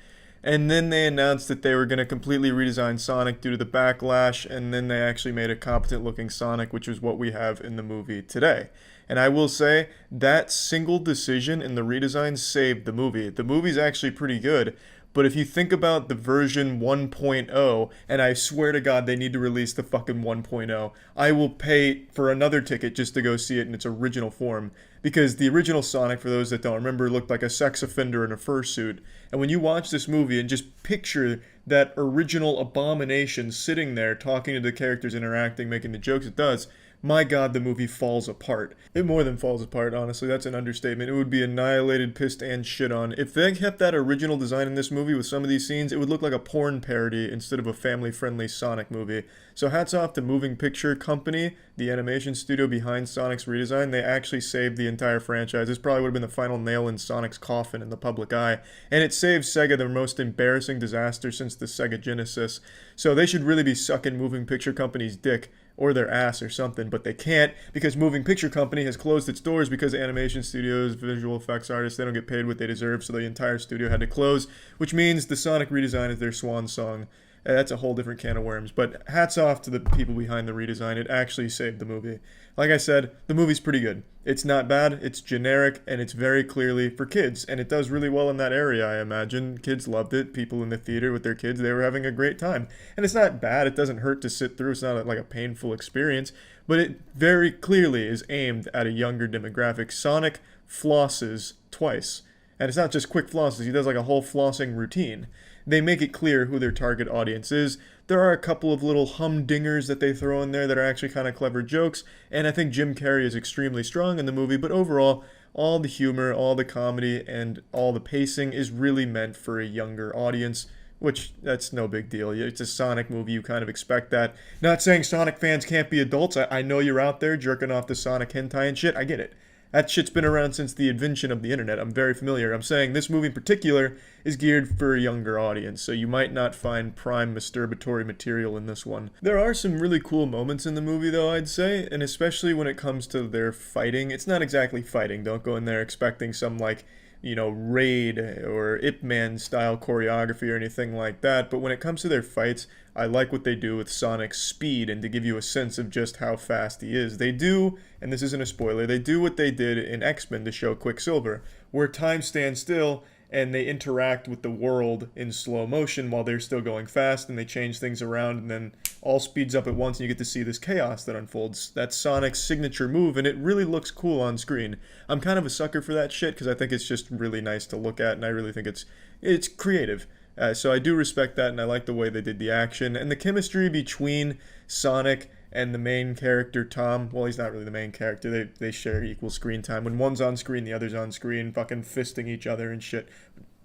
And then they announced that they were going to completely redesign Sonic due to the backlash, and then they actually made a competent looking Sonic, which is what we have in the movie today. And I will say, that single decision in the redesign saved the movie. The movie's actually pretty good, but if you think about the version 1.0, and I swear to God they need to release the fucking 1.0, I will pay for another ticket just to go see it in its original form. Because the original Sonic, for those that don't remember, looked like a sex offender in a fursuit. And when you watch this movie and just picture that original abomination sitting there talking to the characters, interacting, making the jokes it does, my God, the movie falls apart. It more than falls apart, honestly. That's an understatement. It would be annihilated, pissed, and shit on. If they kept that original design in this movie with some of these scenes, it would look like a porn parody instead of a family-friendly Sonic movie. So hats off to Moving Picture Company, the animation studio behind Sonic's redesign. They actually saved the entire franchise. This probably would have been the final nail in Sonic's coffin in the public eye. And it saved Sega the most embarrassing disaster since the Sega Genesis. So they should really be sucking Moving Picture Company's dick, or their ass or something, but they can't because Moving Picture Company has closed its doors because animation studios, visual effects artists, they don't get paid what they deserve, so the entire studio had to close, which means the Sonic redesign is their swan song. That's a whole different can of worms, but hats off to the people behind the redesign. It actually saved the movie. Like I said, the movie's pretty good. It's not bad, it's generic, and it's very clearly for kids, and it does really well in that area, I imagine. Kids loved it. People in the theater with their kids, they were having a great time. And it's not bad, it doesn't hurt to sit through, it's not like a painful experience, but it very clearly is aimed at a younger demographic. Sonic flosses twice. And it's not just quick flosses, he does like a whole flossing routine. They make it clear who their target audience is. There are a couple of little humdingers that they throw in there that are actually kind of clever jokes, and I think Jim Carrey is extremely strong in the movie, but overall, all the humor, all the comedy, and all the pacing is really meant for a younger audience, which, that's no big deal. It's a Sonic movie, you kind of expect that. Not saying Sonic fans can't be adults. I know you're out there jerking off to Sonic hentai and shit, I get it. That shit's been around since the invention of the internet. I'm very familiar. I'm saying this movie in particular is geared for a younger audience, so you might not find prime masturbatory material in this one. There are some really cool moments in the movie, though, I'd say, and especially when it comes to their fighting. It's not exactly fighting. Don't go in there expecting some, like, Raid or Ip Man style choreography or anything like that, but when it comes to their fights, I like what they do with Sonic's speed and to give you a sense of just how fast he is. They do, and this isn't a spoiler, they do what they did in X-Men to show Quicksilver, where time stands still and they interact with the world in slow motion while they're still going fast, and they change things around, and then all speeds up at once, and you get to see this chaos that unfolds. That's Sonic's signature move, and it really looks cool on screen. I'm kind of a sucker for that shit because I think it's just really nice to look at, and I really think it's creative. So I do respect that, and I like the way they did the action and the chemistry between Sonic and the main character Tom. Well, he's not really the main character. They share equal screen time. When one's on screen, the other's on screen, fucking fisting each other and shit,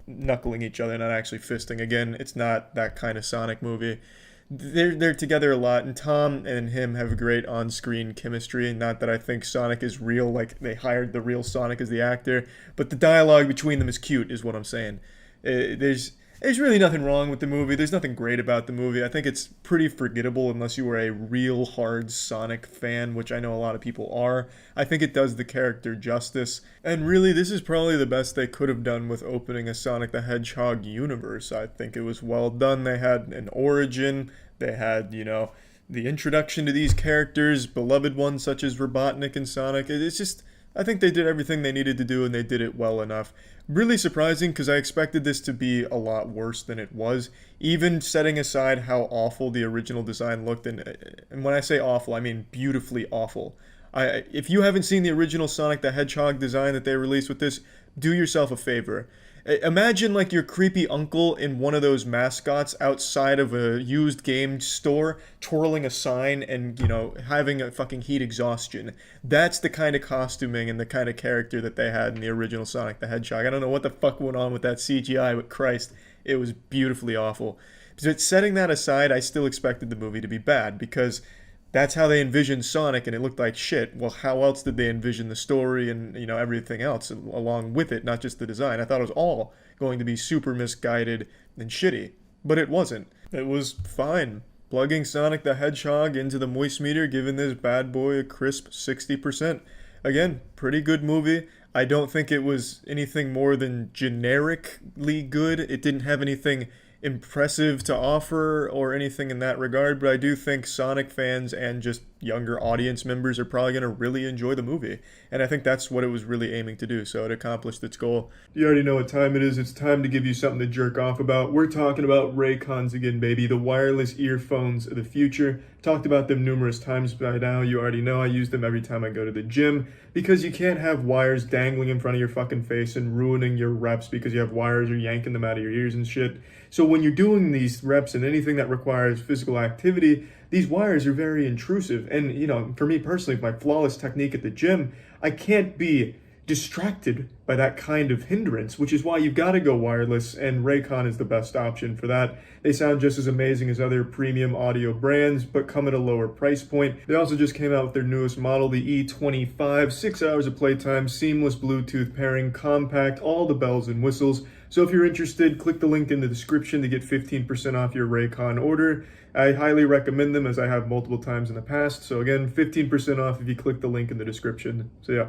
knuckling each other, not actually fisting. Again, it's not that kind of Sonic movie. They're together a lot, and Tom and him have great on-screen chemistry. Not that I think Sonic is real, like they hired the real Sonic as the actor, but the dialogue between them is cute, is what I'm saying. There's really nothing wrong with the movie. There's nothing great about the movie. I think it's pretty forgettable unless you were a real hard Sonic fan, which I know a lot of people are. I think it does the character justice. And really, this is probably the best they could have done with opening a Sonic the Hedgehog universe. I think it was well done. They had an origin. They had, the introduction to these characters, beloved ones such as Robotnik and Sonic. It's just, I think they did everything they needed to do, and they did it well enough. Really surprising, because I expected this to be a lot worse than it was, even setting aside how awful the original design looked, and when I say awful, I mean beautifully awful. If you haven't seen the original Sonic the Hedgehog design that they released with this, do yourself a favor. Imagine like your creepy uncle in one of those mascots outside of a used game store, twirling a sign and, having a fucking heat exhaustion. That's the kind of costuming and the kind of character that they had in the original Sonic the Hedgehog. I don't know what the fuck went on with that CGI, but Christ, it was beautifully awful. But setting that aside, I still expected the movie to be bad, because that's how they envisioned Sonic, and it looked like shit. Well, how else did they envision the story and, everything else along with it, not just the design? I thought it was all going to be super misguided and shitty, but it wasn't. It was fine. Plugging Sonic the Hedgehog into the moistmeter, giving this bad boy a crisp 60%. Again, pretty good movie. I don't think it was anything more than generically good. It didn't have anything impressive to offer or anything in that regard, but I do think Sonic fans and just younger audience members are probably going to really enjoy the movie, and I think that's what it was really aiming to do, so it accomplished its goal. You already know what time it is. It's time to give you something to jerk off about. We're talking about Raycons again, baby, the wireless earphones of the future. Talked about them numerous times by now. You already know I use them every time I go to the gym, because you can't have wires dangling in front of your fucking face and ruining your reps because you have wires or yanking them out of your ears and shit. So when you're doing these reps and anything that requires physical activity, these wires are very intrusive. And, for me personally, my flawless technique at the gym, I can't be distracted by that kind of hindrance, which is why you've got to go wireless, and Raycon is the best option for that. They sound just as amazing as other premium audio brands, but come at a lower price point. They also just came out with their newest model, the E25, 6 hours of playtime, seamless Bluetooth pairing, compact, all the bells and whistles. So if you're interested, click the link in the description to get 15% off your Raycon order. I highly recommend them, as I have multiple times in the past. So again, 15% off if you click the link in the description. So yeah.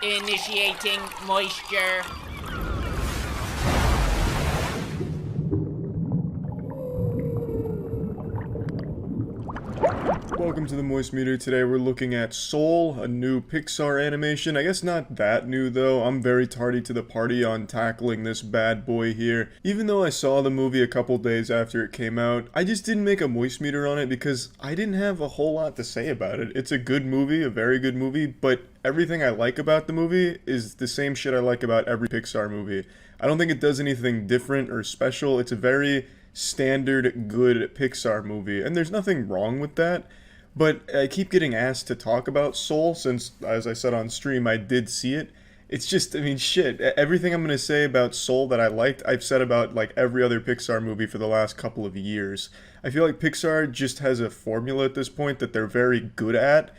Initiating moisture. Welcome to the Moist Meter. Today we're looking at Soul, a new Pixar animation. I guess not that new though. I'm very tardy to the party on tackling this bad boy here. Even though I saw the movie a couple days after it came out, I just didn't make a Moist Meter on it because I didn't have a whole lot to say about it. It's a good movie, a very good movie, but everything I like about the movie is the same shit I like about every Pixar movie. I don't think it does anything different or special. It's a very standard good Pixar movie, and there's nothing wrong with that. But I keep getting asked to talk about Soul since, as I said on stream, I did see it. It's just, shit. Everything I'm going to say about Soul that I liked, I've said about, every other Pixar movie for the last couple of years. I feel like Pixar just has a formula at this point that they're very good at,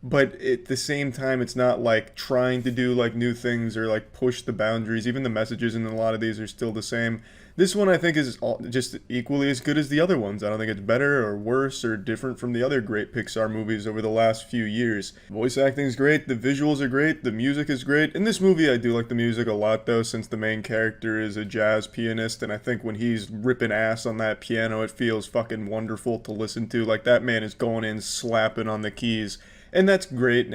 but at the same time, it's not, trying to do, new things or, push the boundaries. Even the messages in a lot of these are still the same. This one, I think, is just equally as good as the other ones. I don't think it's better or worse or different from the other great Pixar movies over the last few years. Voice acting is great, the visuals are great, the music is great. In this movie, I do like the music a lot, though, since the main character is a jazz pianist, and I think when he's ripping ass on that piano, it feels fucking wonderful to listen to. That man is going in slapping on the keys. And that's great.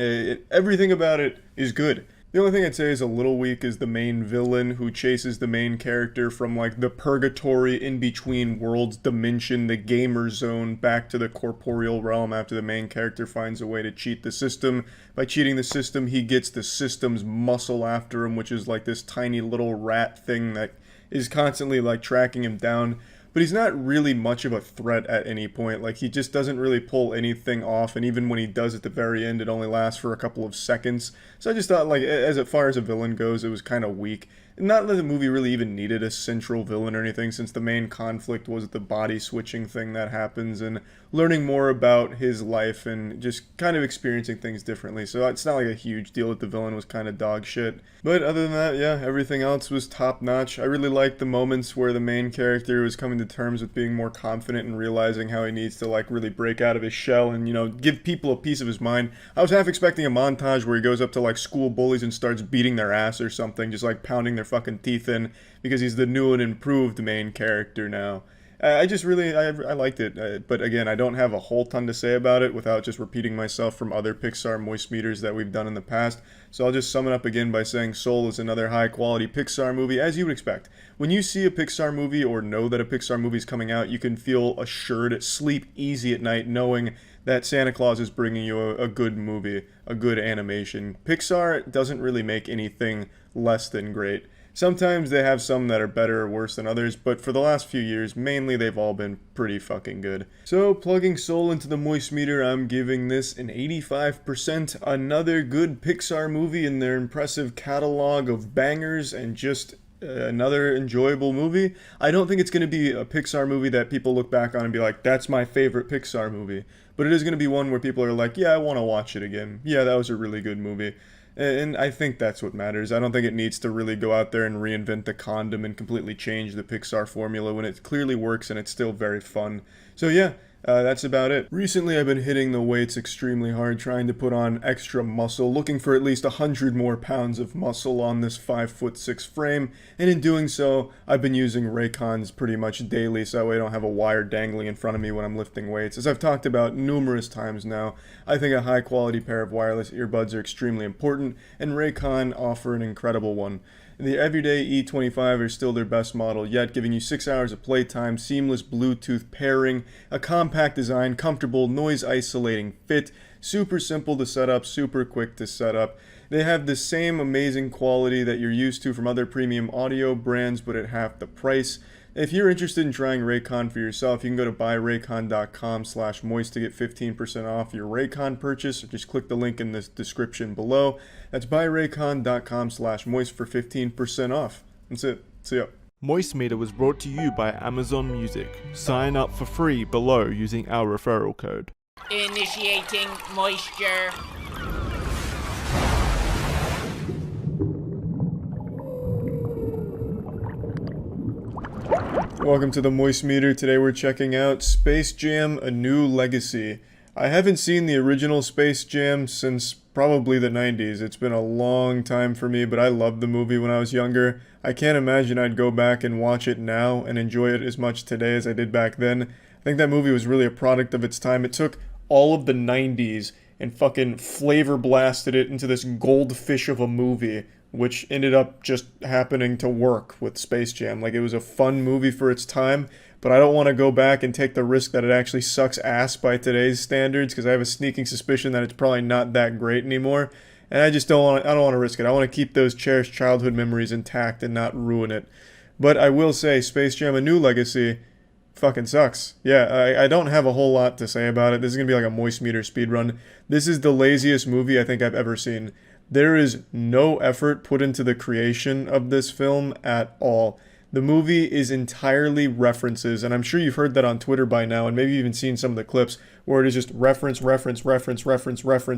Everything about it is good. The only thing I'd say is a little weak is the main villain who chases the main character from like the purgatory in between worlds dimension, the gamer zone, back to the corporeal realm after the main character finds a way to cheat the system. By cheating the system, he gets the system's muscle after him, which is like this tiny little rat thing that is constantly like tracking him down. But he's not really much of a threat at any point. Like, he just doesn't really pull anything off, and even when he does at the very end, it only lasts for a couple of seconds. So I just thought, like, as far as a villain goes, it was kind of weak. Not that the movie really even needed a central villain or anything, since the main conflict was the body switching thing that happens, and learning more about his life, and just kind of experiencing things differently. So it's not like a huge deal that the villain was kind of dog shit. But other than that, yeah, everything else was top notch. I really liked the moments where the main character was coming to terms with being more confident and realizing how he needs to, like, really break out of his shell and, you know, give people a piece of his mind. I was half expecting a montage where he goes up to, like, school bullies and starts beating their ass or something, just, like, pounding their fucking teeth in, because he's the new and improved main character now. I just really, I liked it, but again, I don't have a whole ton to say about it without just repeating myself from other Pixar moist meters that we've done in the past, so I'll just sum it up again by saying Soul is another high-quality Pixar movie, as you would expect. When you see a Pixar movie or know that a Pixar movie is coming out, you can feel assured, sleep easy at night, knowing that Santa Claus is bringing you a good movie, a good animation. Pixar doesn't really make anything less than great. Sometimes they have some that are better or worse than others, but for the last few years, mainly they've all been pretty fucking good. So, plugging Soul into the moist meter, I'm giving this an 85%. Another good Pixar movie in their impressive catalog of bangers, and just another enjoyable movie. I don't think it's going to be a Pixar movie that people look back on and be like, that's my favorite Pixar movie. But it is going to be one where people are like, yeah, I want to watch it again. Yeah, that was a really good movie. And I think that's what matters. I don't think it needs to really go out there and reinvent the condom and completely change the Pixar formula when it clearly works and it's still very fun. So yeah, that's about it. Recently I've been hitting the weights extremely hard, trying to put on extra muscle, looking for at least 100 more pounds of muscle on this 5'6" frame, and in doing so, I've been using Raycons pretty much daily, so that way I don't have a wire dangling in front of me when I'm lifting weights. As I've talked about numerous times now, I think a high quality pair of wireless earbuds are extremely important, and Raycon offer an incredible one. The everyday E25 are still their best model yet, giving you 6 hours of playtime, seamless Bluetooth pairing, a compact design, comfortable noise isolating fit, super simple to set up, super quick to set up. They have the same amazing quality that you're used to from other premium audio brands, but at half the price. If you're interested in trying Raycon for yourself, you can go to buyraycon.com/moist to get 15% off your Raycon purchase, or just click the link in the description below. That's buyraycon.com/moist for 15% off. That's it. See ya. MoistMeter was brought to you by Amazon Music. Sign up for free below using our referral code. Initiating moisture. Welcome to the Moist Meter. Today we're checking out Space Jam: A New Legacy. I haven't seen the original Space Jam since probably the 90s. It's been a long time for me, but I loved the movie when I was younger. I can't imagine I'd go back and watch it now and enjoy it as much today as I did back then. I think that movie was really a product of its time. It took all of the 90s and fucking flavor blasted it into this goldfish of a movie, which ended up just happening to work with Space Jam. Like, it was a fun movie for its time, but I don't want to go back and take the risk that it actually sucks ass by today's standards, because I have a sneaking suspicion that it's probably not that great anymore, and I just don't want to risk it. I want to keep those cherished childhood memories intact and not ruin it. But I will say, Space Jam: A New Legacy fucking sucks. Yeah, I don't have a whole lot to say about it. This is going to be like a moist meter speedrun. This is the laziest movie I think I've ever seen. There is no effort put into the creation of this film at all. The movie is entirely references, and I'm sure you've heard that on Twitter by now, and maybe even seen some of the clips, where it is just reference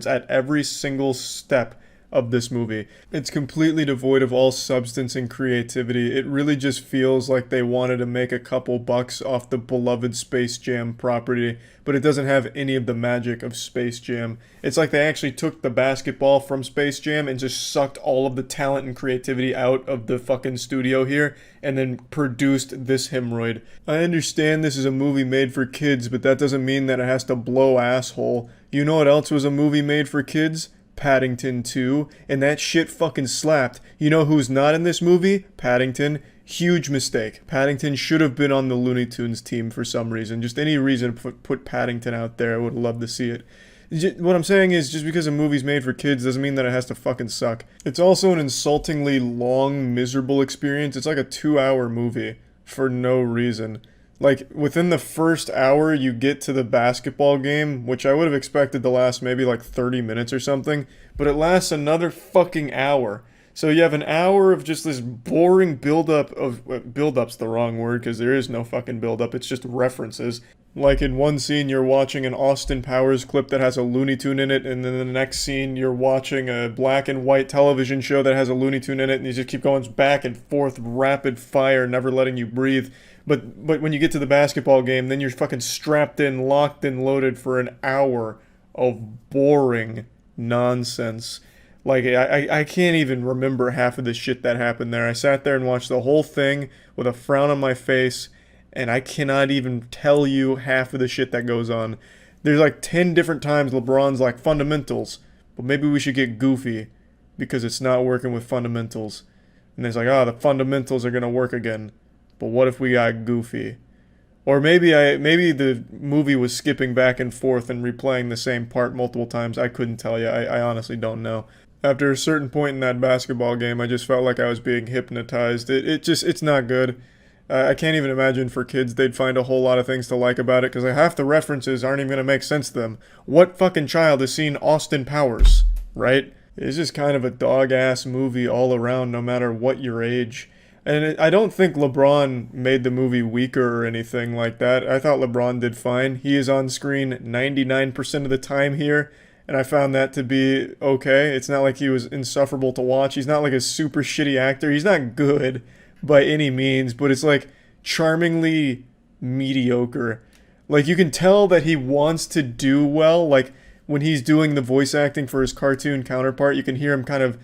at every single step of this movie. It's completely devoid of all substance and creativity. It really just feels like they wanted to make a couple bucks off the beloved Space Jam property, but it doesn't have any of the magic of Space Jam. It's like they actually took the basketball from Space Jam and just sucked all of the talent and creativity out of the fucking studio here, and then produced this hemorrhoid. I understand this is a movie made for kids, but that doesn't mean that it has to blow asshole. You know what else was a movie made for kids? Paddington 2, and that shit fucking slapped. You know who's not in this movie? Paddington. Huge mistake. Paddington should have been on the Looney Tunes team for some reason. Just any reason to put Paddington out there. I would love to see it. What I'm saying is, just because a movie's made for kids doesn't mean that it has to fucking suck. It's also an insultingly long, miserable experience. It's like a 2-hour movie for no reason. Like, within the first hour, you get to the basketball game, which I would have expected to last maybe like 30 minutes or something, but it lasts another fucking hour. So you have an hour of just this boring buildup of... buildup's the wrong word, because there is no fucking buildup, it's just references. Like in one scene, you're watching an Austin Powers clip that has a Looney Tune in it, and then the next scene, you're watching a black and white television show that has a Looney Tune in it, and you just keep going back and forth, rapid fire, never letting you breathe. But when you get to the basketball game, then you're fucking strapped in, locked and loaded for an hour of boring nonsense. Like, I can't even remember half of the shit that happened there. I sat there and watched the whole thing with a frown on my face, and I cannot even tell you half of the shit that goes on. There's like 10 different times LeBron's like, fundamentals, but maybe we should get goofy because it's not working with fundamentals. And there's like, the fundamentals are going to work again, but what if we got goofy? Or maybe the movie was skipping back and forth and replaying the same part multiple times. I couldn't tell you. I honestly don't know. After a certain point in that basketball game, I just felt like I was being hypnotized. It's not good. I can't even imagine for kids they'd find a whole lot of things to like about it, because half the references aren't even going to make sense to them. What fucking child has seen Austin Powers, right? It's just kind of a dog-ass movie all around, no matter what your age. And I don't think LeBron made the movie weaker or anything like that. I thought LeBron did fine. He is on screen 99% of the time here, and I found that to be okay. It's not like he was insufferable to watch. He's not like a super shitty actor. He's not good by any means, but it's like charmingly mediocre. Like, you can tell that he wants to do well. Like, when he's doing the voice acting for his cartoon counterpart, you can hear him kind of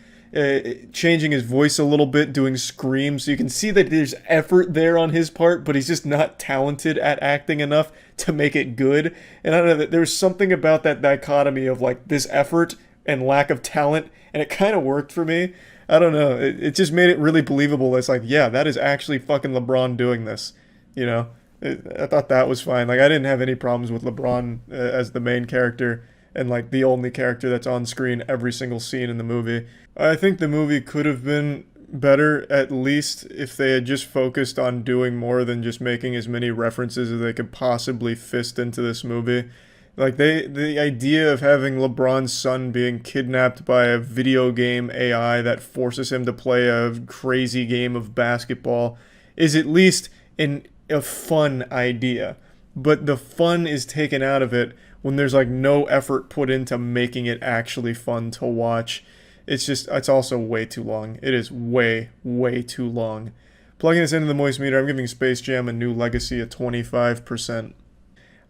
changing his voice a little bit, doing screams. So you can see that there's effort there on his part, but he's just not talented at acting enough to make it good. And I don't know, there's something about that dichotomy of like this effort and lack of talent, and it kind of worked for me. I don't know. It just made it really believable. It's like, yeah, that is actually fucking LeBron doing this. You know? I thought that was fine. Like, I didn't have any problems with LeBron as the main character and, like, the only character that's on screen every single scene in the movie. I think the movie could have been better, at least, if they had just focused on doing more than just making as many references as they could possibly fist into this movie. Like, the idea of having LeBron's son being kidnapped by a video game AI that forces him to play a crazy game of basketball is at least a fun idea. But the fun is taken out of it when there's, like, no effort put into making it actually fun to watch. It's also way too long. It is way, way too long. Plugging this into the moist meter, I'm giving Space Jam: A New Legacy a 25%.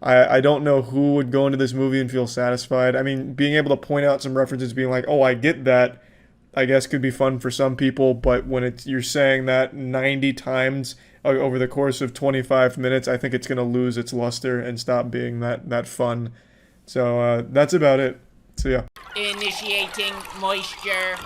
I don't know who would go into this movie and feel satisfied. I mean, being able to point out some references, being like, oh, I get that, I guess could be fun for some people, but when you're saying that 90 times over the course of 25 minutes, I think it's going to lose its luster and stop being that fun. So that's about it. See ya. Initiating moisture.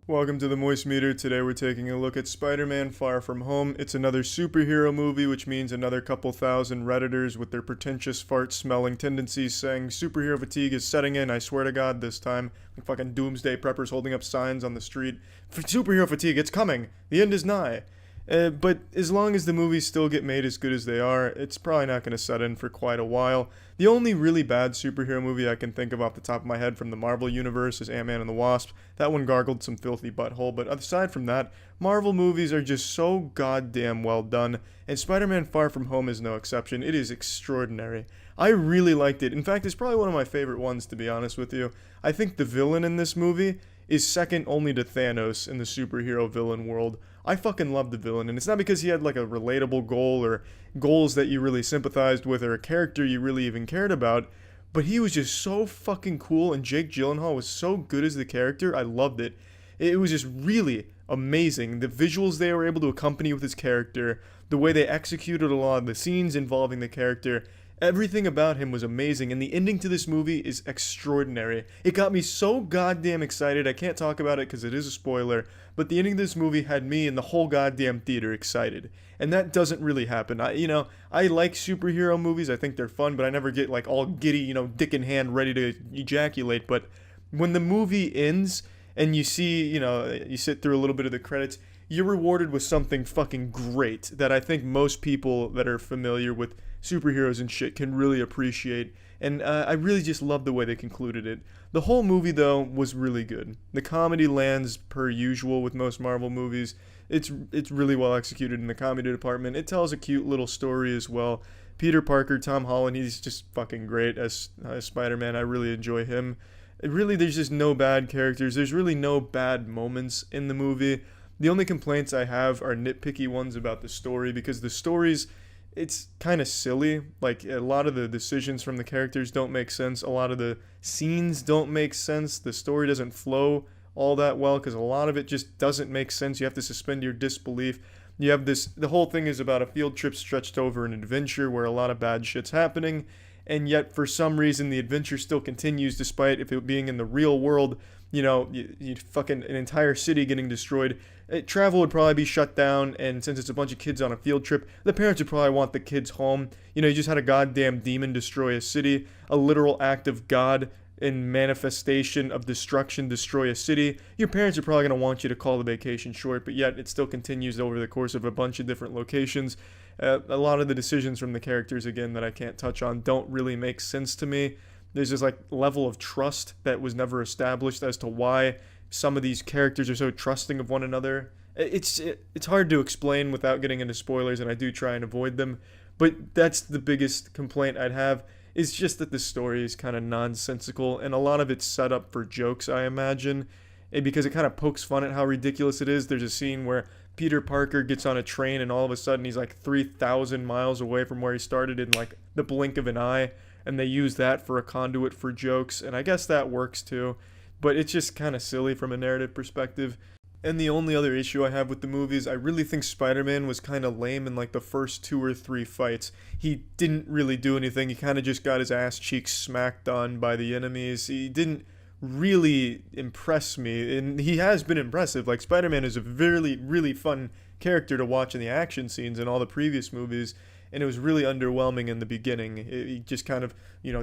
Welcome to the Moist Meter. Today we're taking a look at Spider-Man Far From Home. It's another superhero movie, which means another couple thousand Redditors with their pretentious fart-smelling tendencies saying superhero fatigue is setting in, I swear to God, this time. Like fucking doomsday preppers holding up signs on the street. Superhero fatigue, it's coming! The end is nigh! But as long as the movies still get made as good as they are, it's probably not going to set in for quite a while. The only really bad superhero movie I can think of off the top of my head from the Marvel Universe is Ant-Man and the Wasp. That one gargled some filthy butthole, but aside from that, Marvel movies are just so goddamn well done, and Spider-Man Far From Home is no exception. It is extraordinary. I really liked it. In fact, it's probably one of my favorite ones, to be honest with you. I think the villain in this movie is second only to Thanos in the superhero villain world. I fucking love the villain, and it's not because he had like a relatable goal or goals that you really sympathized with or a character you really even cared about, but he was just so fucking cool, and Jake Gyllenhaal was so good as the character. I loved it. It was just really amazing. The visuals they were able to accompany with his character, the way they executed a lot of the scenes involving the character, everything about him was amazing, and the ending to this movie is extraordinary. It got me so goddamn excited. I can't talk about it because it is a spoiler, but the ending of this movie had me and the whole goddamn theater excited. And that doesn't really happen. I like superhero movies. I think they're fun, but I never get like all giddy, dick in hand, ready to ejaculate. But when the movie ends and you see, you sit through a little bit of the credits, you're rewarded with something fucking great that I think most people that are familiar with superheroes and shit can really appreciate. And I really just love the way they concluded it. The whole movie, though, was really good. The comedy lands per usual with most Marvel movies. It's really well executed in the comedy department. It tells a cute little story as well. Peter Parker, Tom Holland, he's just fucking great as Spider-Man. I really enjoy him. There's just no bad characters. There's really no bad moments in the movie. The only complaints I have are nitpicky ones about the story, because the story's, it's kind of silly. Like, a lot of the decisions from the characters don't make sense. A lot of the scenes don't make sense. The story doesn't flow all that well because a lot of it just doesn't make sense. You have to suspend your disbelief. You have the whole thing is about a field trip stretched over an adventure where a lot of bad shit's happening, and yet for some reason the adventure still continues despite if it being in the real world. You fucking an entire city getting destroyed. Travel would probably be shut down, and since it's a bunch of kids on a field trip, the parents would probably want the kids home. You just had a goddamn demon destroy a city, a literal act of God in manifestation of destruction destroy a city. Your parents are probably going to want you to call the vacation short, but yet it still continues over the course of a bunch of different locations. A lot of the decisions from the characters, again, that I can't touch on, don't really make sense to me. There's this level of trust that was never established as to why some of these characters are so trusting of one another. It's hard to explain without getting into spoilers, and I do try and avoid them. But that's the biggest complaint I'd have, is just that the story is kind of nonsensical, and a lot of it's set up for jokes, I imagine. And because it kind of pokes fun at how ridiculous it is. There's a scene where Peter Parker gets on a train, and all of a sudden he's 3,000 miles away from where he started in the blink of an eye. And they use that for a conduit for jokes, and I guess that works too, but it's just kind of silly from a narrative perspective. And the only other issue I have with the movie is I really think Spider-Man was kind of lame in the first 2 or 3 fights. He didn't really do anything. He kind of just got his ass cheeks smacked on by the enemies. He didn't really impress me, and he has been impressive. Spider-Man is a really, really fun character to watch in the action scenes in all the previous movies. And it was really underwhelming in the beginning. He just kind of,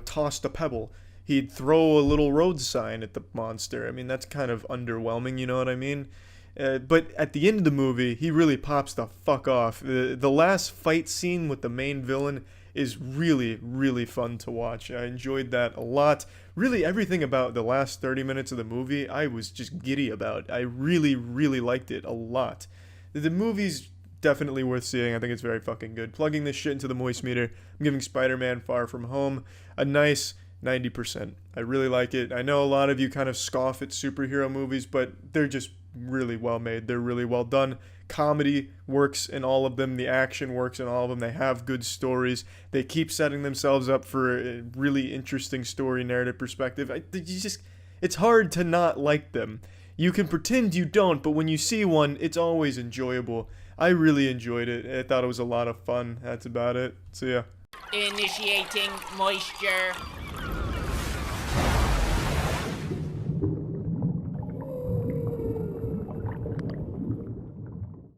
tossed a pebble. He'd throw a little road sign at the monster. I mean, that's kind of underwhelming, you know what I mean? But at the end of the movie, he really pops the fuck off. The last fight scene with the main villain is really, really fun to watch. I enjoyed that a lot. Really, everything about the last 30 minutes of the movie, I was just giddy about. I really, really liked it a lot. The movie's definitely worth seeing. I think it's very fucking good. Plugging this shit into the moist meter, I'm giving Spider-Man Far From Home a nice 90%. I really like it. I know a lot of you kind of scoff at superhero movies, but they're just really well made. They're really well done. Comedy works in all of them. The action works in all of them. They have good stories. They keep setting themselves up for a really interesting story narrative perspective. It's hard to not like them. You can pretend you don't, but when you see one, it's always enjoyable. I really enjoyed it. I thought it was a lot of fun. That's about it. So yeah. Initiating moisture.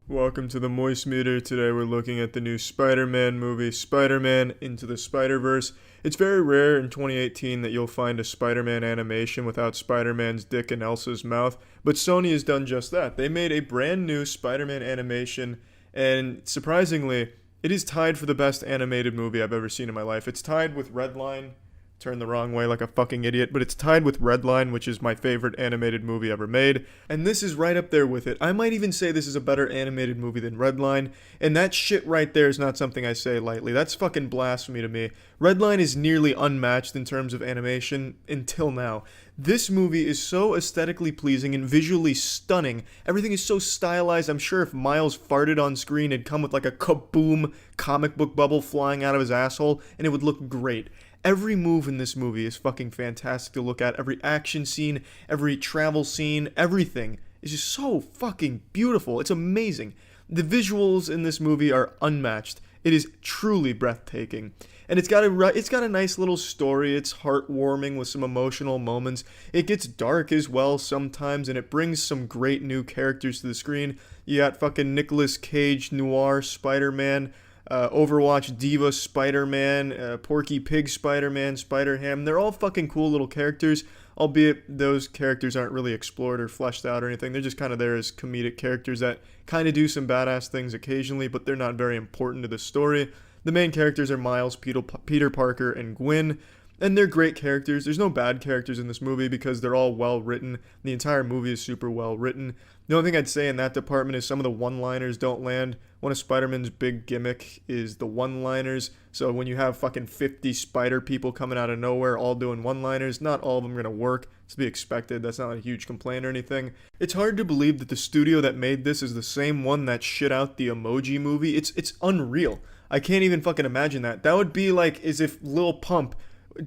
Welcome to the Moist Meter. Today we're looking at the new Spider-Man movie, Spider-Man Into the Spider-Verse. It's very rare in 2018 that you'll find a Spider-Man animation without Spider-Man's dick in Elsa's mouth, but Sony has done just that. They made a brand new Spider-Man animation, and surprisingly, it is tied for the best animated movie I've ever seen in my life. It's tied with Redline. Turned the wrong way like a fucking idiot, but it's tied with Redline, which is my favorite animated movie ever made, and this is right up there with it. I might even say this is a better animated movie than Redline, and that shit right there is not something I say lightly. That's fucking blasphemy to me. Redline is nearly unmatched in terms of animation until now. This movie is so aesthetically pleasing and visually stunning. Everything is so stylized. I'm sure if Miles farted on screen, it'd come with a kaboom comic book bubble flying out of his asshole, and it would look great. Every move in this movie is fucking fantastic to look at. Every action scene, every travel scene, everything is just so fucking beautiful. It's amazing. The visuals in this movie are unmatched. It is truly breathtaking. And it's got a nice little story. It's heartwarming with some emotional moments. It gets dark as well sometimes, and it brings some great new characters to the screen. You got fucking Nicolas Cage noir Spider-Man, Overwatch Diva Spider-Man, Porky Pig Spider-Man, Spider-Ham. They're all fucking cool little characters, albeit those characters aren't really explored or fleshed out or anything. They're just kind of there as comedic characters that kind of do some badass things occasionally, but they're not very important to the story. The main characters are Miles, Peter Parker, and Gwen, and they're great characters. There's no bad characters in this movie because they're all well written. The entire movie is super well written. The only thing I'd say in that department is some of the one-liners don't land. One of Spider-Man's big gimmick is the one-liners. So when you have fucking 50 spider people coming out of nowhere all doing one-liners, not all of them are going to work. It's to be expected. That's not a huge complaint or anything. It's hard to believe that the studio that made this is the same one that shit out the Emoji Movie. It's unreal. I can't even fucking imagine that. That would be like as if Lil Pump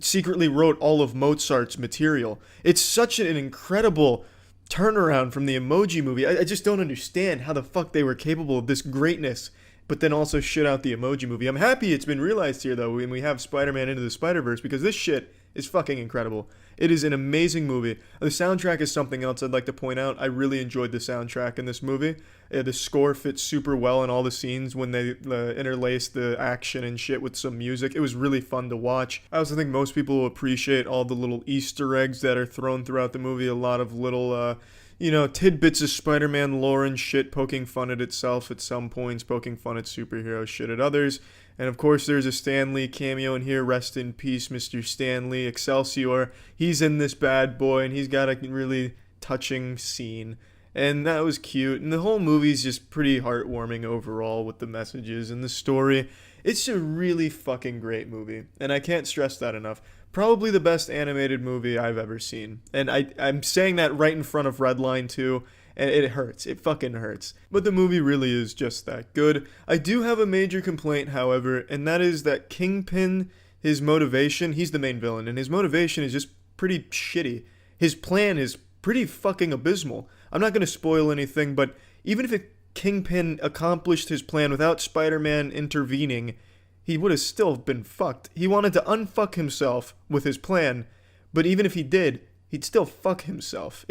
secretly wrote all of Mozart's material. It's such an incredible turnaround from the Emoji Movie. I just don't understand how the fuck they were capable of this greatness, but then also shit out the Emoji Movie. I'm happy it's been realized here, though, when we have Spider-Man Into the Spider-Verse, because this shit is fucking incredible. It is an amazing movie. The soundtrack is something else I'd like to point out. I really enjoyed the soundtrack in this movie. The score fits super well in all the scenes when they interlace the action and shit with some music. It was really fun to watch. I also think most people will appreciate all the little Easter eggs that are thrown throughout the movie. A lot of little, tidbits of Spider-Man lore and shit, poking fun at itself at some points, poking fun at superhero shit at others. And of course, there's a Stan Lee cameo in here. Rest in peace, Mr. Stan Lee, Excelsior. He's in this bad boy, and he's got a really touching scene. And that was cute. And the whole movie's just pretty heartwarming overall with the messages and the story. It's a really fucking great movie. And I can't stress that enough. Probably the best animated movie I've ever seen. And I'm saying that right in front of Redline 2. And it hurts. It fucking hurts. But the movie really is just that good. I do have a major complaint, however, and that is that Kingpin, his motivation, he's the main villain, and his motivation is just pretty shitty. His plan is pretty fucking abysmal. I'm not going to spoil anything, but even if Kingpin accomplished his plan without Spider-Man intervening, he would have still been fucked. He wanted to unfuck himself with his plan, but even if he did, he'd still fuck himself.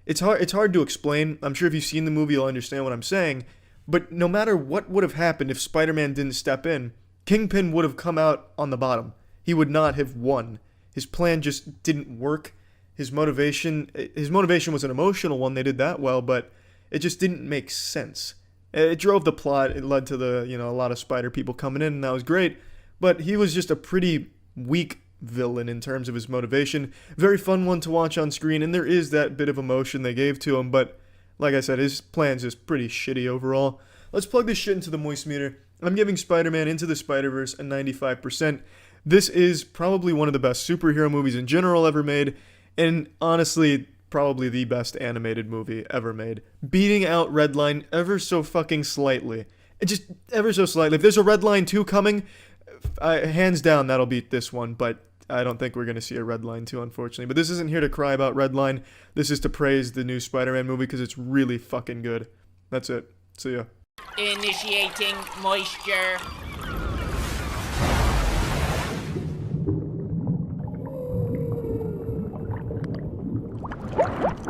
It's hard to explain. I'm sure if you've seen the movie, you'll understand what I'm saying. But no matter what would have happened if Spider-Man didn't step in, Kingpin would have come out on the bottom. He would not have won. His plan just didn't work. His motivation was an emotional one. They did that well, but it just didn't make sense. It drove the plot. It led to a lot of spider people coming in, and that was great. But he was just a pretty weak villain in terms of his motivation. Very fun one to watch on screen, and there is that bit of emotion they gave to him, but like I said, his plan's just pretty shitty overall. Let's plug this shit into the Moistmeter. I'm giving Spider-Man Into the Spider-Verse a 95%. This is probably one of the best superhero movies in general ever made, and honestly, probably the best animated movie ever made. Beating out Redline ever so fucking slightly. Just ever so slightly. If there's a Redline 2 coming, hands down that'll beat this one, but I don't think we're going to see a Redline 2, unfortunately. But this isn't here to cry about Redline. This is to praise the new Spider-Man movie because it's really fucking good. That's it. See ya. Initiating moisture.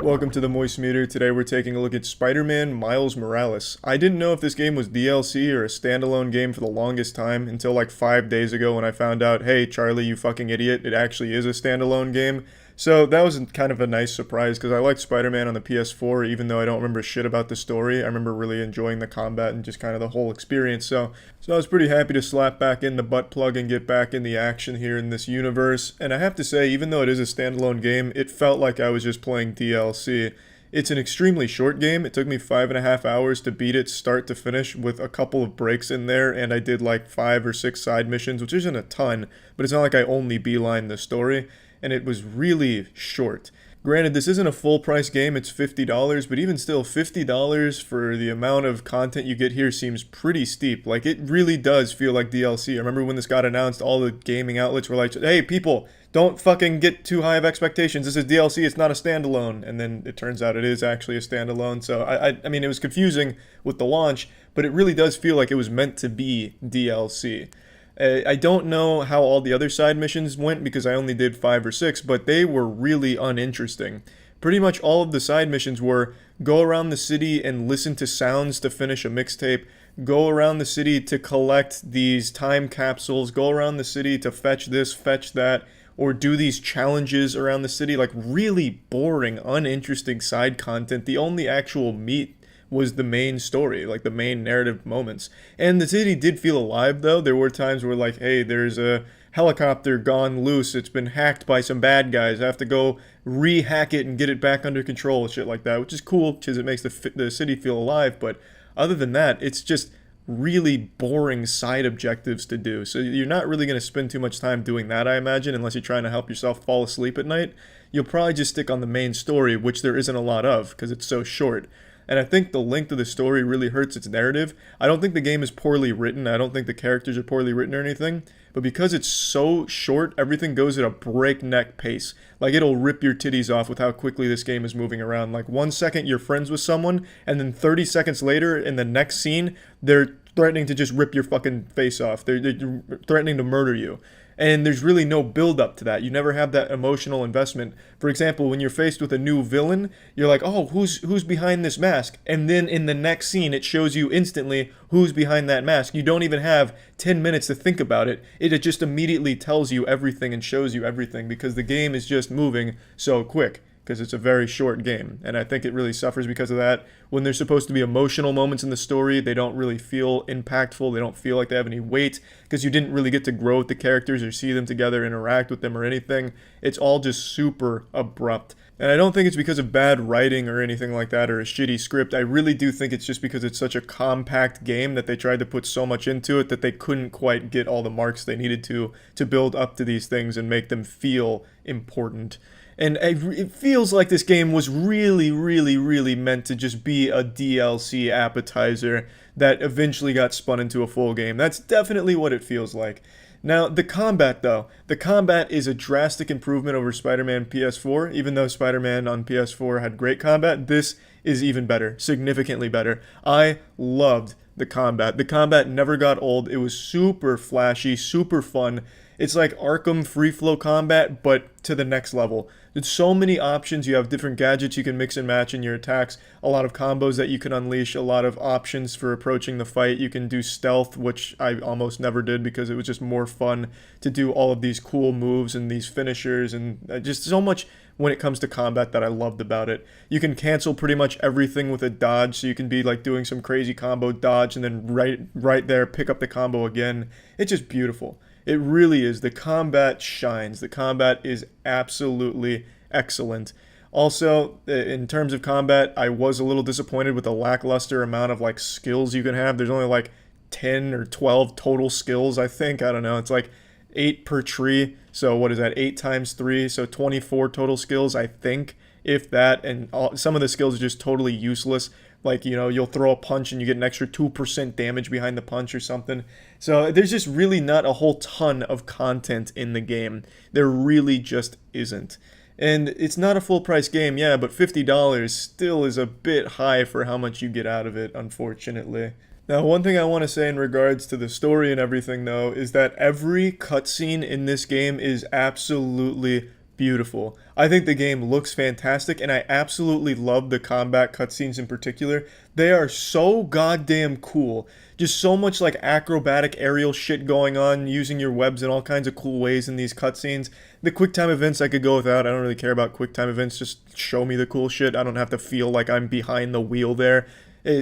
Welcome to the Moistmeter. Today we're taking a look at Spider-Man Miles Morales. I didn't know if this game was DLC or a standalone game for the longest time until like 5 days ago when I found out, hey Charlie, you fucking idiot, it actually is a standalone game. So that was kind of a nice surprise because I liked Spider-Man on the PS4 even though I don't remember shit about the story. I remember really enjoying the combat and just kind of the whole experience. So I was pretty happy to slap back in the butt plug and get back in the action here in this universe. And I have to say, even though it is a standalone game, it felt like I was just playing DLC. It's an extremely short game. It took me 5.5 hours to beat it start to finish with a couple of breaks in there, and I did like 5 or 6 side missions, which isn't a ton, but it's not like I only beeline the story. And it was really short. Granted, this isn't a full price game, it's $50, but even still, $50 for the amount of content you get here seems pretty steep. Like, it really does feel like DLC. I remember when this got announced, all the gaming outlets were like, hey people, don't fucking get too high of expectations. This is DLC, it's not a standalone. And then it turns out it is actually a standalone. So I mean, it was confusing with the launch, but it really does feel like it was meant to be DLC. I don't know how all the other side missions went because I only did 5 or 6, but they were really uninteresting. Pretty much all of the side missions were go around the city and listen to sounds to finish a mixtape, go around the city to collect these time capsules, go around the city to fetch this, fetch that, or do these challenges around the city. Like really boring, uninteresting side content. The only actual meat was the main story, like the main narrative moments. And the city did feel alive though. There were times where like, hey, there's a helicopter gone loose, it's been hacked by some bad guys, I have to go re-hack it and get it back under control, shit like that, which is cool because it makes the city feel alive. But other than that, it's just really boring side objectives to do. So you're not really going to spend too much time doing that, I imagine, unless you're trying to help yourself fall asleep at night. You'll probably just stick on the main story, which there isn't a lot of because it's so short. And I think the length of the story really hurts its narrative. I don't think the game is poorly written. I don't think the characters are poorly written or anything. But because it's so short, everything goes at a breakneck pace. Like, it'll rip your titties off with how quickly this game is moving around. Like, 1 second you're friends with someone, and then 30 seconds later, in the next scene, they're threatening to just rip your fucking face off. They're threatening to murder you. And there's really no build up to that. You never have that emotional investment. For example, when you're faced with a new villain, you're like, oh, who's behind this mask? And then in the next scene, it shows you instantly who's behind that mask. You don't even have 10 minutes to think about it. It just immediately tells you everything and shows you everything because the game is just moving so quick. Because it's a very short game, and I think it really suffers because of that. When there's supposed to be emotional moments in the story, they don't really feel impactful, they don't feel like they have any weight, because you didn't really get to grow with the characters or see them together, interact with them or anything. It's all just super abrupt. And I don't think it's because of bad writing or anything like that or a shitty script. I really do think it's just because it's such a compact game that they tried to put so much into it that they couldn't quite get all the marks they needed to build up to these things and make them feel important. And it feels like this game was really, really, really meant to just be a DLC appetizer that eventually got spun into a full game. That's definitely what it feels like. Now, the combat, though. The combat is a drastic improvement over Spider-Man PS4. Even though Spider-Man on PS4 had great combat, this is even better, significantly better. I loved the combat. The combat never got old. It was super flashy, super fun. It's like Arkham free flow combat, but to the next level. There's so many options. You have different gadgets you can mix and match in your attacks, a lot of combos that you can unleash, a lot of options for approaching the fight. You can do stealth, which I almost never did because it was just more fun to do all of these cool moves and these finishers, and just so much when it comes to combat that I loved about it. You can cancel pretty much everything with a dodge, so you can be like doing some crazy combo dodge and then right there pick up the combo again. It's just beautiful. It really is. The combat shines. The combat is absolutely excellent. Also, in terms of combat, I was a little disappointed with the lackluster amount of like skills you can have. There's only like 10 or 12 total skills, I think. I don't know. It's like 8 per tree. So what is that? 8 times 3. So 24 total skills, I think, if that. And some of the skills are just totally useless. Like, you know, you'll throw a punch and you get an extra 2% damage behind the punch or something. So there's just really not a whole ton of content in the game. There really just isn't. And it's not a full price game, yeah, but $50 still is a bit high for how much you get out of it, unfortunately. Now, one thing I want to say in regards to the story and everything, though, is that every cutscene in this game is absolutely beautiful. I think the game looks fantastic, and I absolutely love the combat cutscenes in particular. They are so goddamn cool. Just so much like acrobatic aerial shit going on, using your webs in all kinds of cool ways in these cutscenes. The QuickTime events I could go without. I don't really care about QuickTime events. Just show me the cool shit. I don't have to feel like I'm behind the wheel there.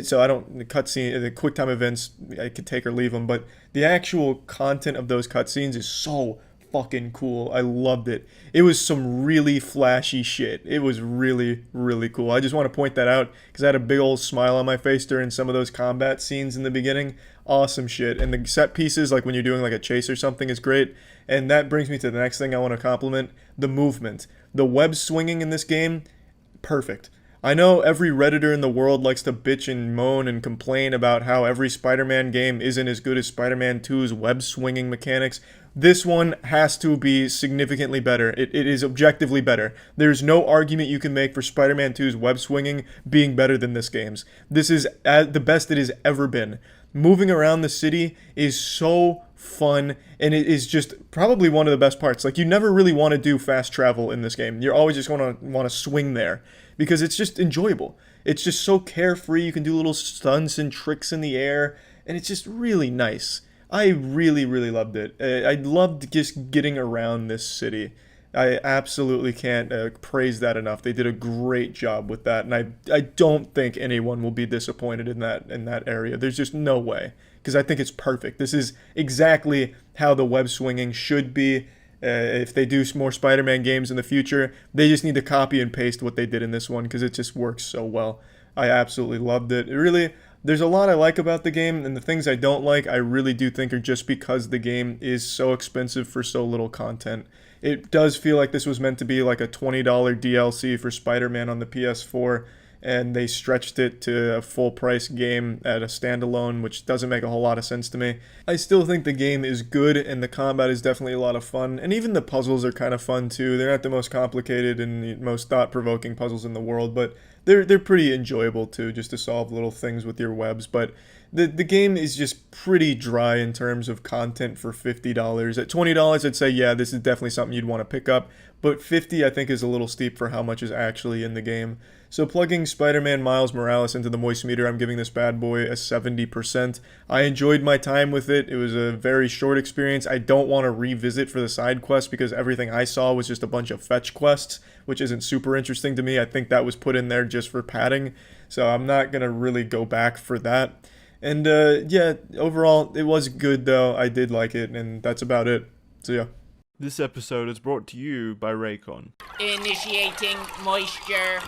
So I don't, the QuickTime events, I could take or leave them, but the actual content of those cutscenes is so fucking cool. I loved it. It was some really flashy shit. It was really, really cool. I just want to point that out because I had a big old smile on my face during some of those combat scenes in the beginning. Awesome shit. And the set pieces, like when you're doing like a chase or something, is great. And that brings me to the next thing I want to compliment: the movement. The web swinging in this game, perfect. I know every Redditor in the world likes to bitch and moan and complain about how every Spider-Man game isn't as good as Spider-Man 2's web swinging mechanics. This one has to be significantly better. It is objectively better. There's no argument you can make for Spider-Man 2's web swinging being better than this game's. This is the best it has ever been. Moving around the city is so fun, and it is just probably one of the best parts. Like, you never really want to do fast travel in this game. You're always just going to want to swing there because it's just enjoyable. It's just so carefree. You can do little stunts and tricks in the air, and it's just really nice. I really, really loved it. I loved just getting around this city. I absolutely can't praise that enough. They did a great job with that, and I don't think anyone will be disappointed in that area. There's just no way, because I think it's perfect. This is exactly how the web swinging should be. If they do more Spider-Man games in the future, they just need to copy and paste what they did in this one, because it just works so well. I absolutely loved it. It really, there's a lot I like about the game, and the things I don't like, I really do think are just because the game is so expensive for so little content. It does feel like this was meant to be like a $20 DLC for Spider-Man on the PS4, and they stretched it to a full price game at a standalone, which doesn't make a whole lot of sense to me. I still think the game is good, and the combat is definitely a lot of fun, and even the puzzles are kind of fun too. They're not the most complicated and the most thought-provoking puzzles in the world, but they're pretty enjoyable too, just to solve little things with your webs. But the game is just pretty dry in terms of content for $50. At $20, I'd say, yeah, this is definitely something you'd want to pick up, but $50 I think is a little steep for how much is actually in the game. So plugging Spider-Man Miles Morales into the moist-meter, I'm giving this bad boy a 70%. I enjoyed my time with it. It was a very short experience. I don't want to revisit for the side quests because everything I saw was just a bunch of fetch quests, which isn't super interesting to me. I think that was put in there just for padding, so I'm not going to really go back for that. And yeah, overall, it was good though. I did like it, and that's about it. So yeah. This episode is brought to you by Raycon. Initiating moisture.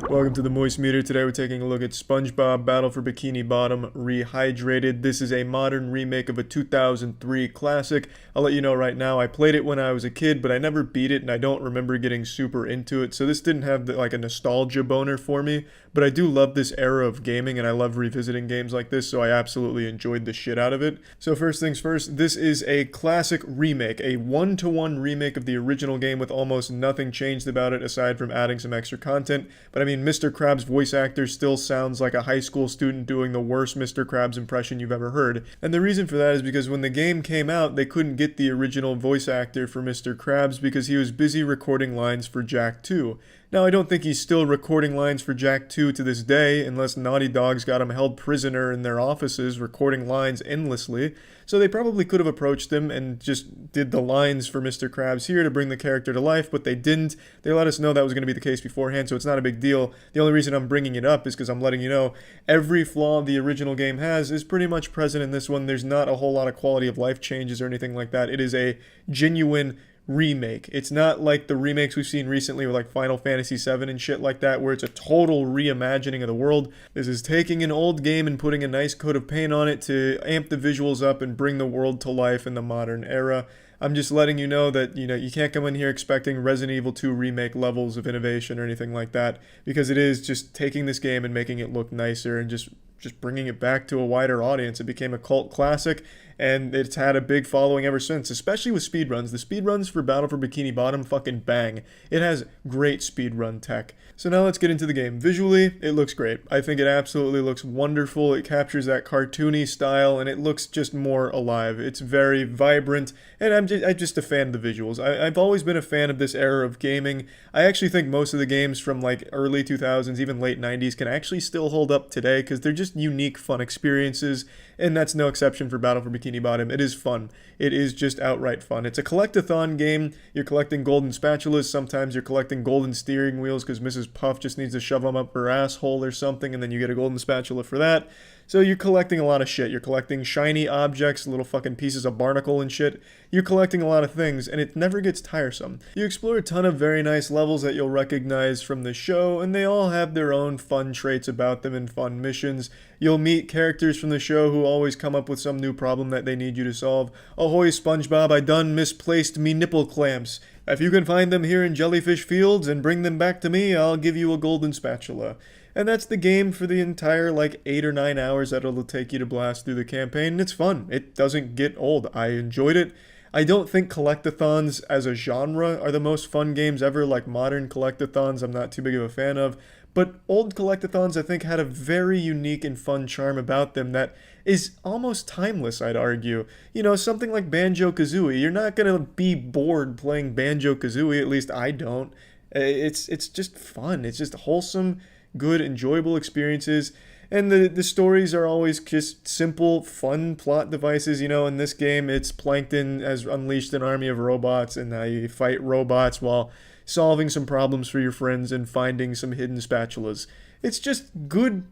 Welcome to the Moist Meter. Today we're taking a look at SpongeBob Battle for Bikini Bottom Rehydrated. This is a modern remake of a 2003 classic. I'll let you know right now, I played it when I was a kid, but I never beat it, and I don't remember getting super into it, so this didn't have like a nostalgia boner for me, but I do love this era of gaming, and I love revisiting games like this, so I absolutely enjoyed the shit out of it. So first things first, this is a classic remake, a one-to-one remake of the original game with almost nothing changed about it aside from adding some extra content. But I mean, Mr. Krabs' voice actor still sounds like a high school student doing the worst Mr. Krabs impression you've ever heard. And the reason for that is because when the game came out, they couldn't get the original voice actor for Mr. Krabs because he was busy recording lines for Jak 2. Now, I don't think he's still recording lines for Jak 2 to this day, unless Naughty Dog's got him held prisoner in their offices recording lines endlessly, so they probably could have approached him and just did the lines for Mr. Krabs here to bring the character to life, but they didn't. They let us know that was going to be the case beforehand, so it's not a big deal. The only reason I'm bringing it up is because I'm letting you know every flaw the original game has is pretty much present in this one. There's not a whole lot of quality of life changes or anything like that. It is a genuine remake. It's not like the remakes we've seen recently with like Final Fantasy VII and shit like that, where it's a total reimagining of the world. This is taking an old game and putting a nice coat of paint on it to amp the visuals up and bring the world to life in the modern era. I'm just letting you know that, you can't come in here expecting Resident Evil 2 remake levels of innovation or anything like that, because it is just taking this game and making it look nicer and just bringing it back to a wider audience. It became a cult classic, and it's had a big following ever since, especially with speedruns. The speedruns for Battle for Bikini Bottom fucking bang. It has great speedrun tech. So now let's get into the game. Visually, it looks great. I think it absolutely looks wonderful. It captures that cartoony style, and it looks just more alive. It's very vibrant, and I'm just a fan of the visuals. I've always been a fan of this era of gaming. I actually think most of the games from like early 2000s, even late 90s, can actually still hold up today, because they're just unique, fun experiences, and that's no exception for Battle for Bikini Bottom. It is fun. It is just outright fun. It's a collect-a-thon game. You're collecting golden spatulas. Sometimes you're collecting golden steering wheels because Mrs. Puff just needs to shove them up her asshole or something, and then you get a golden spatula for that. So you're collecting a lot of shit. You're collecting shiny objects, little fucking pieces of barnacle and shit. You're collecting a lot of things, and it never gets tiresome. You explore a ton of very nice levels that you'll recognize from the show, and they all have their own fun traits about them and fun missions. You'll meet characters from the show who always come up with some new problem that they need you to solve. Ahoy, SpongeBob, I done misplaced me nipple clamps. If you can find them here in Jellyfish Fields and bring them back to me, I'll give you a golden spatula. And that's the game for the entire, 8 or 9 hours that it'll take you to blast through the campaign. And it's fun. It doesn't get old. I enjoyed it. I don't think collectathons as a genre are the most fun games ever, like modern collectathons I'm not too big of a fan of. But old collectathons, I think, had a very unique and fun charm about them that is almost timeless, I'd argue. You know, something like Banjo-Kazooie. You're not going to be bored playing Banjo-Kazooie, at least I don't. It's just fun. It's just wholesome, good, enjoyable experiences. And the stories are always just simple, fun plot devices. You know, in this game, it's Plankton has unleashed an army of robots, and now you fight robots while solving some problems for your friends and finding some hidden spatulas. It's just good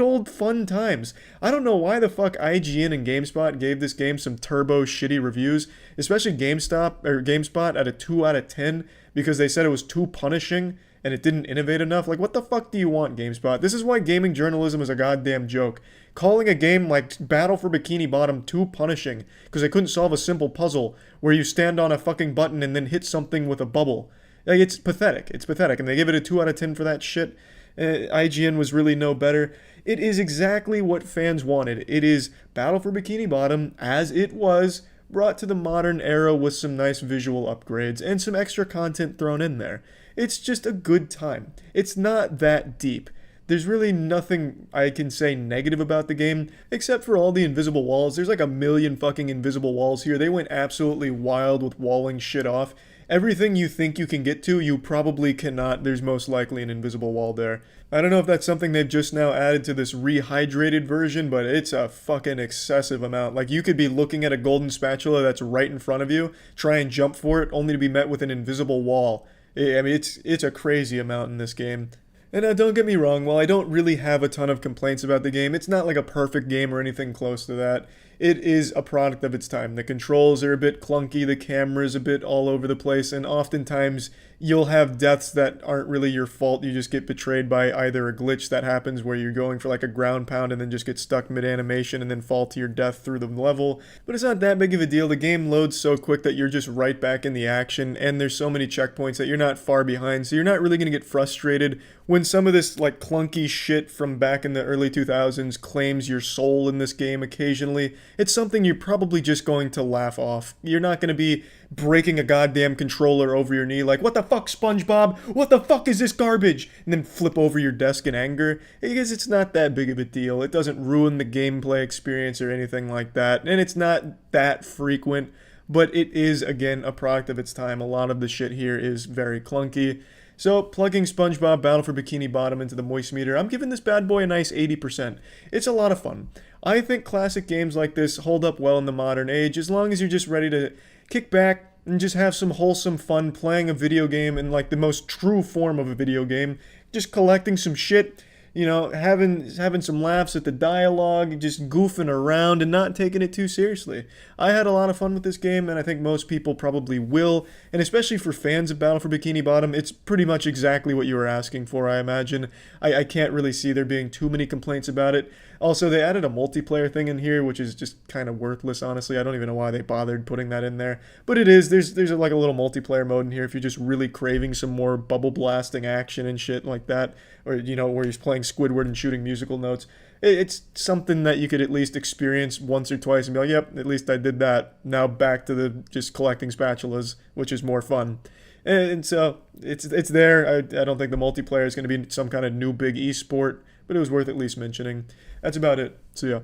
old fun times. I don't know why the fuck IGN and GameSpot gave this game some turbo shitty reviews, especially GameSpot at a 2 out of 10, because they said it was too punishing and it didn't innovate enough. Like, what the fuck do you want, GameSpot? This is why gaming journalism is a goddamn joke. Calling a game like Battle for Bikini Bottom too punishing because they couldn't solve a simple puzzle where you stand on a fucking button and then hit something with a bubble. Like, it's pathetic. It's pathetic. And they give it a 2 out of 10 for that shit. IGN was really no better. It is exactly what fans wanted. It is Battle for Bikini Bottom, as it was, brought to the modern era with some nice visual upgrades and some extra content thrown in there. It's just a good time. It's not that deep. There's really nothing I can say negative about the game, except for all the invisible walls. There's like a million fucking invisible walls here. They went absolutely wild with walling shit off. Everything you think you can get to, you probably cannot. There's most likely an invisible wall there. I don't know if that's something they've just now added to this rehydrated version, but it's a fucking excessive amount. Like, you could be looking at a golden spatula that's right in front of you, try and jump for it, only to be met with an invisible wall. I mean, it's a crazy amount in this game. And don't get me wrong, while I don't really have a ton of complaints about the game, it's not like a perfect game or anything close to that. It is a product of its time. The controls are a bit clunky, the camera's a bit all over the place, and oftentimes you'll have deaths that aren't really your fault. You just get betrayed by either a glitch that happens where you're going for like a ground pound and then just get stuck mid-animation and then fall to your death through the level. But it's not that big of a deal. The game loads so quick that you're just right back in the action, and there's so many checkpoints that you're not far behind, so you're not really going to get frustrated when some of this like clunky shit from back in the early 2000s claims your soul in this game occasionally. It's something you're probably just going to laugh off. You're not going to be breaking a goddamn controller over your knee like, what the fuck, SpongeBob? What the fuck is this garbage? And then flip over your desk in anger. Because it's not that big of a deal. It doesn't ruin the gameplay experience or anything like that. And it's not that frequent. But it is, again, a product of its time. A lot of the shit here is very clunky. So, plugging SpongeBob Battle for Bikini Bottom into the moistmeter, I'm giving this bad boy a nice 80%. It's a lot of fun. I think classic games like this hold up well in the modern age, as long as you're just ready to kick back and just have some wholesome fun playing a video game in like the most true form of a video game, just collecting some shit, you know, having some laughs at the dialogue, just goofing around and not taking it too seriously. I had a lot of fun with this game, and I think most people probably will, and especially for fans of Battle for Bikini Bottom, it's pretty much exactly what you were asking for, I imagine. I can't really see there being too many complaints about it. Also, they added a multiplayer thing in here, which is just kind of worthless, honestly. I don't even know why they bothered putting that in there. But it is. There's like a little multiplayer mode in here if you're just really craving some more bubble blasting action and shit like that. Or, you know, where he's playing Squidward and shooting musical notes. It's something that you could at least experience once or twice and be like, yep, at least I did that. Now back to the just collecting spatulas, which is more fun. And so it's there. I don't think the multiplayer is going to be some kind of new big esport, but it was worth at least mentioning. That's about it. So yeah.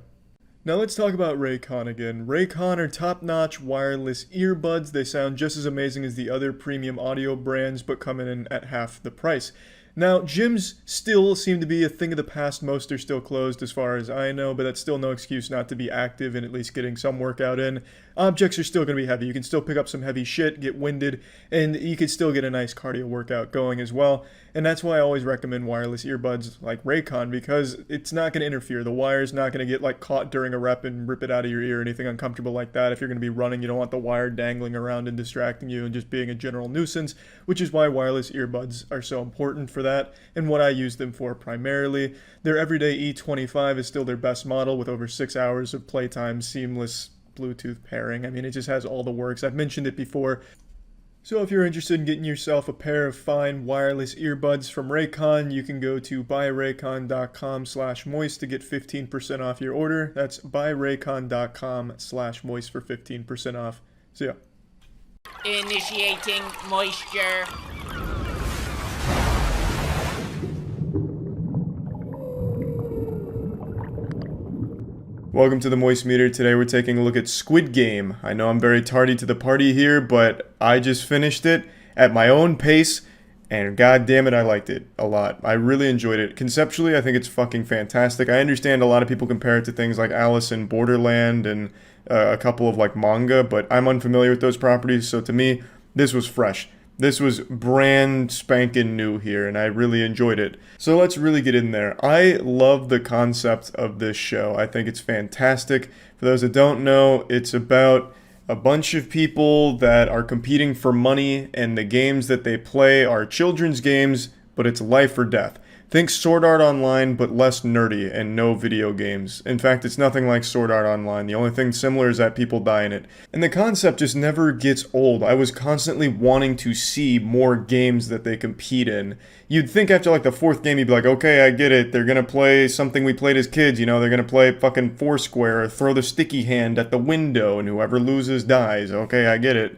Now let's talk about Raycon again. Raycon are top-notch wireless earbuds. They sound just as amazing as the other premium audio brands, but coming in at half the price. Now, gyms still seem to be a thing of the past. Most are still closed as far as I know, but that's still no excuse not to be active and at least getting some workout in. Objects are still going to be heavy. You can still pick up some heavy shit, get winded, and you can still get a nice cardio workout going as well. And that's why I always recommend wireless earbuds like Raycon, because it's not going to interfere. The wire's not going to get like caught during a rep and rip it out of your ear or anything uncomfortable like that. If you're going to be running, you don't want the wire dangling around and distracting you and just being a general nuisance, which is why wireless earbuds are so important for that and what I use them for primarily. Their everyday E25 is still their best model with over 6 hours of playtime, seamless Bluetooth pairing. I mean, it just has all the works. I've mentioned it before. So if you're interested in getting yourself a pair of fine wireless earbuds from Raycon, you can go to buyraycon.com/moist to get 15% off your order. That's buyraycon.com/moist for 15% off. See ya. Initiating moisture. Welcome to the Moist Meter. Today we're taking a look at Squid Game. I know I'm very tardy to the party here, but I just finished it at my own pace, and god damn it, I liked it a lot. I really enjoyed it. Conceptually, I think it's fucking fantastic. I understand a lot of people compare it to things like Alice in Borderland and a couple of like manga, but I'm unfamiliar with those properties, so to me, this was fresh. This was brand spanking new here, and I really enjoyed it. So let's really get in there. I love the concept of this show. I think it's fantastic. For those that don't know, it's about a bunch of people that are competing for money, and the games that they play are children's games, but it's life or death. Think Sword Art Online, but less nerdy and no video games. In fact, it's nothing like Sword Art Online. The only thing similar is that people die in it. And the concept just never gets old. I was constantly wanting to see more games that they compete in. You'd think after like the fourth game, you'd be like, okay, I get it. They're gonna play something we played as kids, you know, they're gonna play fucking Foursquare or throw the sticky hand at the window and whoever loses dies. Okay, I get it.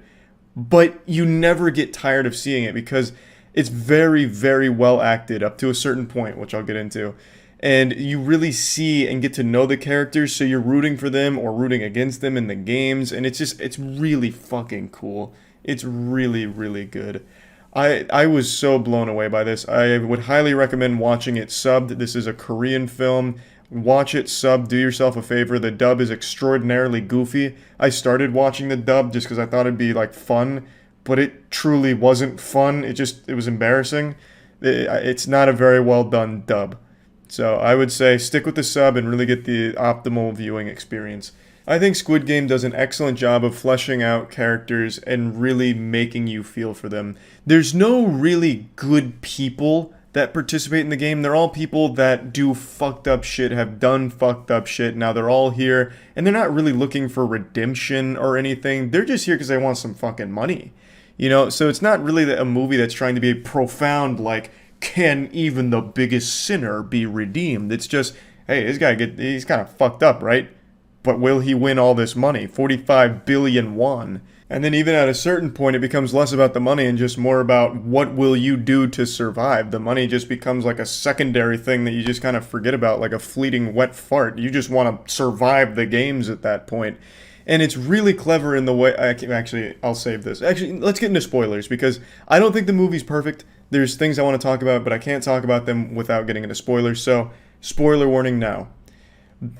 But you never get tired of seeing it because it's very, very well acted up to a certain point, which I'll get into. And you really see and get to know the characters, so you're rooting for them or rooting against them in the games. And it's really fucking cool. It's really, really good. I was so blown away by this. I would highly recommend watching it subbed. This is a Korean film. Watch it subbed. Do yourself a favor. The dub is extraordinarily goofy. I started watching the dub just because I thought it'd be like fun, but it truly wasn't fun. It was embarrassing. It's not a very well done dub. So I would say stick with the sub and really get the optimal viewing experience. I think Squid Game does an excellent job of fleshing out characters and really making you feel for them. There's no really good people that participate in the game. They're all people that do fucked up shit, have done fucked up shit. Now they're all here, and they're not really looking for redemption or anything. They're just here because they want some fucking money. You know, so it's not really a movie that's trying to be profound, like, can even the biggest sinner be redeemed? It's just, hey, this guy, he's kind of fucked up, right? But will he win all this money? 45 billion won. And then even at a certain point, it becomes less about the money and just more about what will you do to survive. The money just becomes like a secondary thing that you just kind of forget about, like a fleeting wet fart. You just want to survive the games at that point. And it's really clever in the way... I'll save this. Actually, let's get into spoilers, because I don't think the movie's perfect. There's things I want to talk about, but I can't talk about them without getting into spoilers. So, spoiler warning now.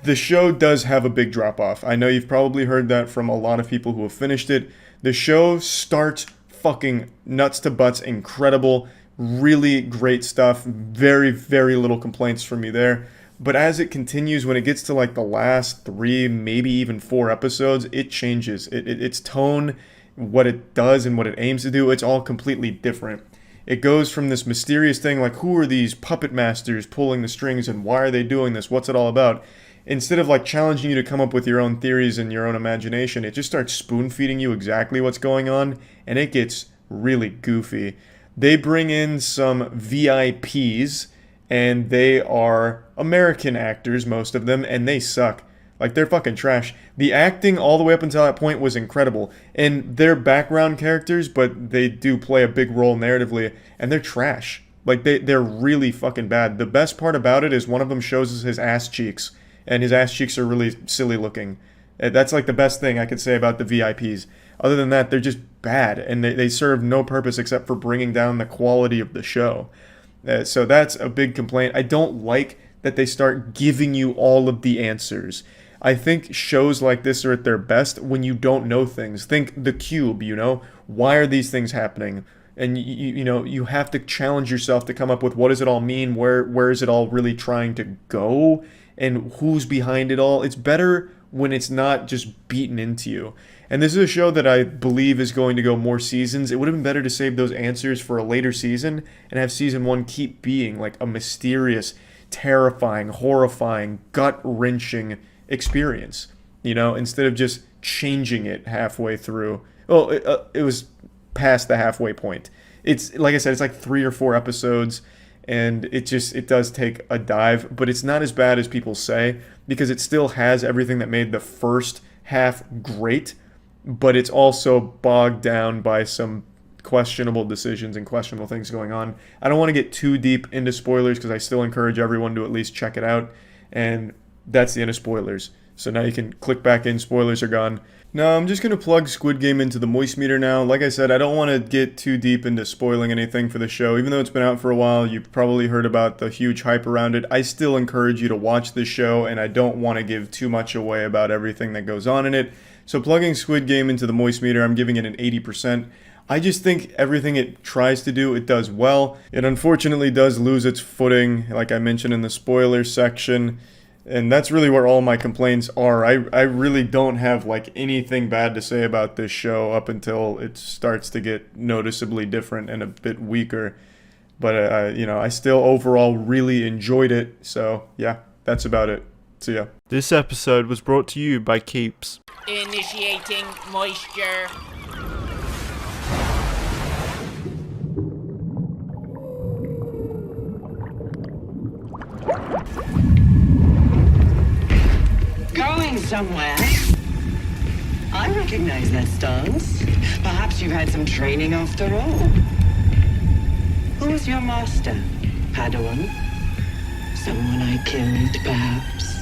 The show does have a big drop-off. I know you've probably heard that from a lot of people who have finished it. The show starts fucking nuts to butts incredible. Really great stuff. Very, very little complaints from me there. But as it continues, when it gets to like the last 3, maybe even 4 episodes, it changes. Its tone, what it does and what it aims to do, it's all completely different. It goes from this mysterious thing like, who are these puppet masters pulling the strings and why are they doing this? What's it all about? Instead of like challenging you to come up with your own theories and your own imagination, it just starts spoon-feeding you exactly what's going on, and it gets really goofy. They bring in some VIPs, and they are American actors, most of them, and they suck. Like, they're fucking trash. The acting all the way up until that point was incredible. And they're background characters, but they do play a big role narratively, and they're trash. Like, they're really fucking bad. The best part about it is one of them shows us his ass cheeks, and his ass cheeks are really silly looking. That's like the best thing I could say about the VIPs. Other than that, they're just bad, and they serve no purpose except for bringing down the quality of the show. So that's a big complaint. I don't like that they start giving you all of the answers. I think shows like this are at their best when you don't know things. Think The Cube, you know? Why are these things happening? And you have to challenge yourself to come up with what does it all mean? Where is it all really trying to go? And who's behind it all? It's better when it's not just beaten into you. And this is a show that I believe is going to go more seasons. It would have been better to save those answers for a later season and have season 1 keep being like a mysterious, terrifying, horrifying, gut-wrenching experience. You know, instead of just changing it halfway through. Well, it was past the halfway point. It's like I said, it's like 3 or 4 episodes, and it does take a dive, but it's not as bad as people say because it still has everything that made the first half great, but it's also bogged down by some questionable decisions and questionable things going on. I don't want to get too deep into spoilers because I still encourage everyone to at least check it out, and that's the end of spoilers. So now you can click back in, spoilers are gone. Now I'm just going to plug Squid Game into the moistmeter now. Like I said, I don't want to get too deep into spoiling anything for the show. Even though it's been out for a while, you've probably heard about the huge hype around it. I still encourage you to watch this show, and I don't want to give too much away about everything that goes on in it. So plugging Squid Game into the moistmeter, I'm giving it an 80%. I just think everything it tries to do, it does well. It unfortunately does lose its footing, like I mentioned in the spoiler section. And that's really where all my complaints are. I really don't have like anything bad to say about this show up until it starts to get noticeably different and a bit weaker. But I still overall really enjoyed it. So yeah, that's about it. See ya. This episode was brought to you by Keeps. Initiating moisture. Going somewhere? I recognize that stance. Perhaps you've had some training after all. Who's your master? Padawan? Someone I killed, perhaps?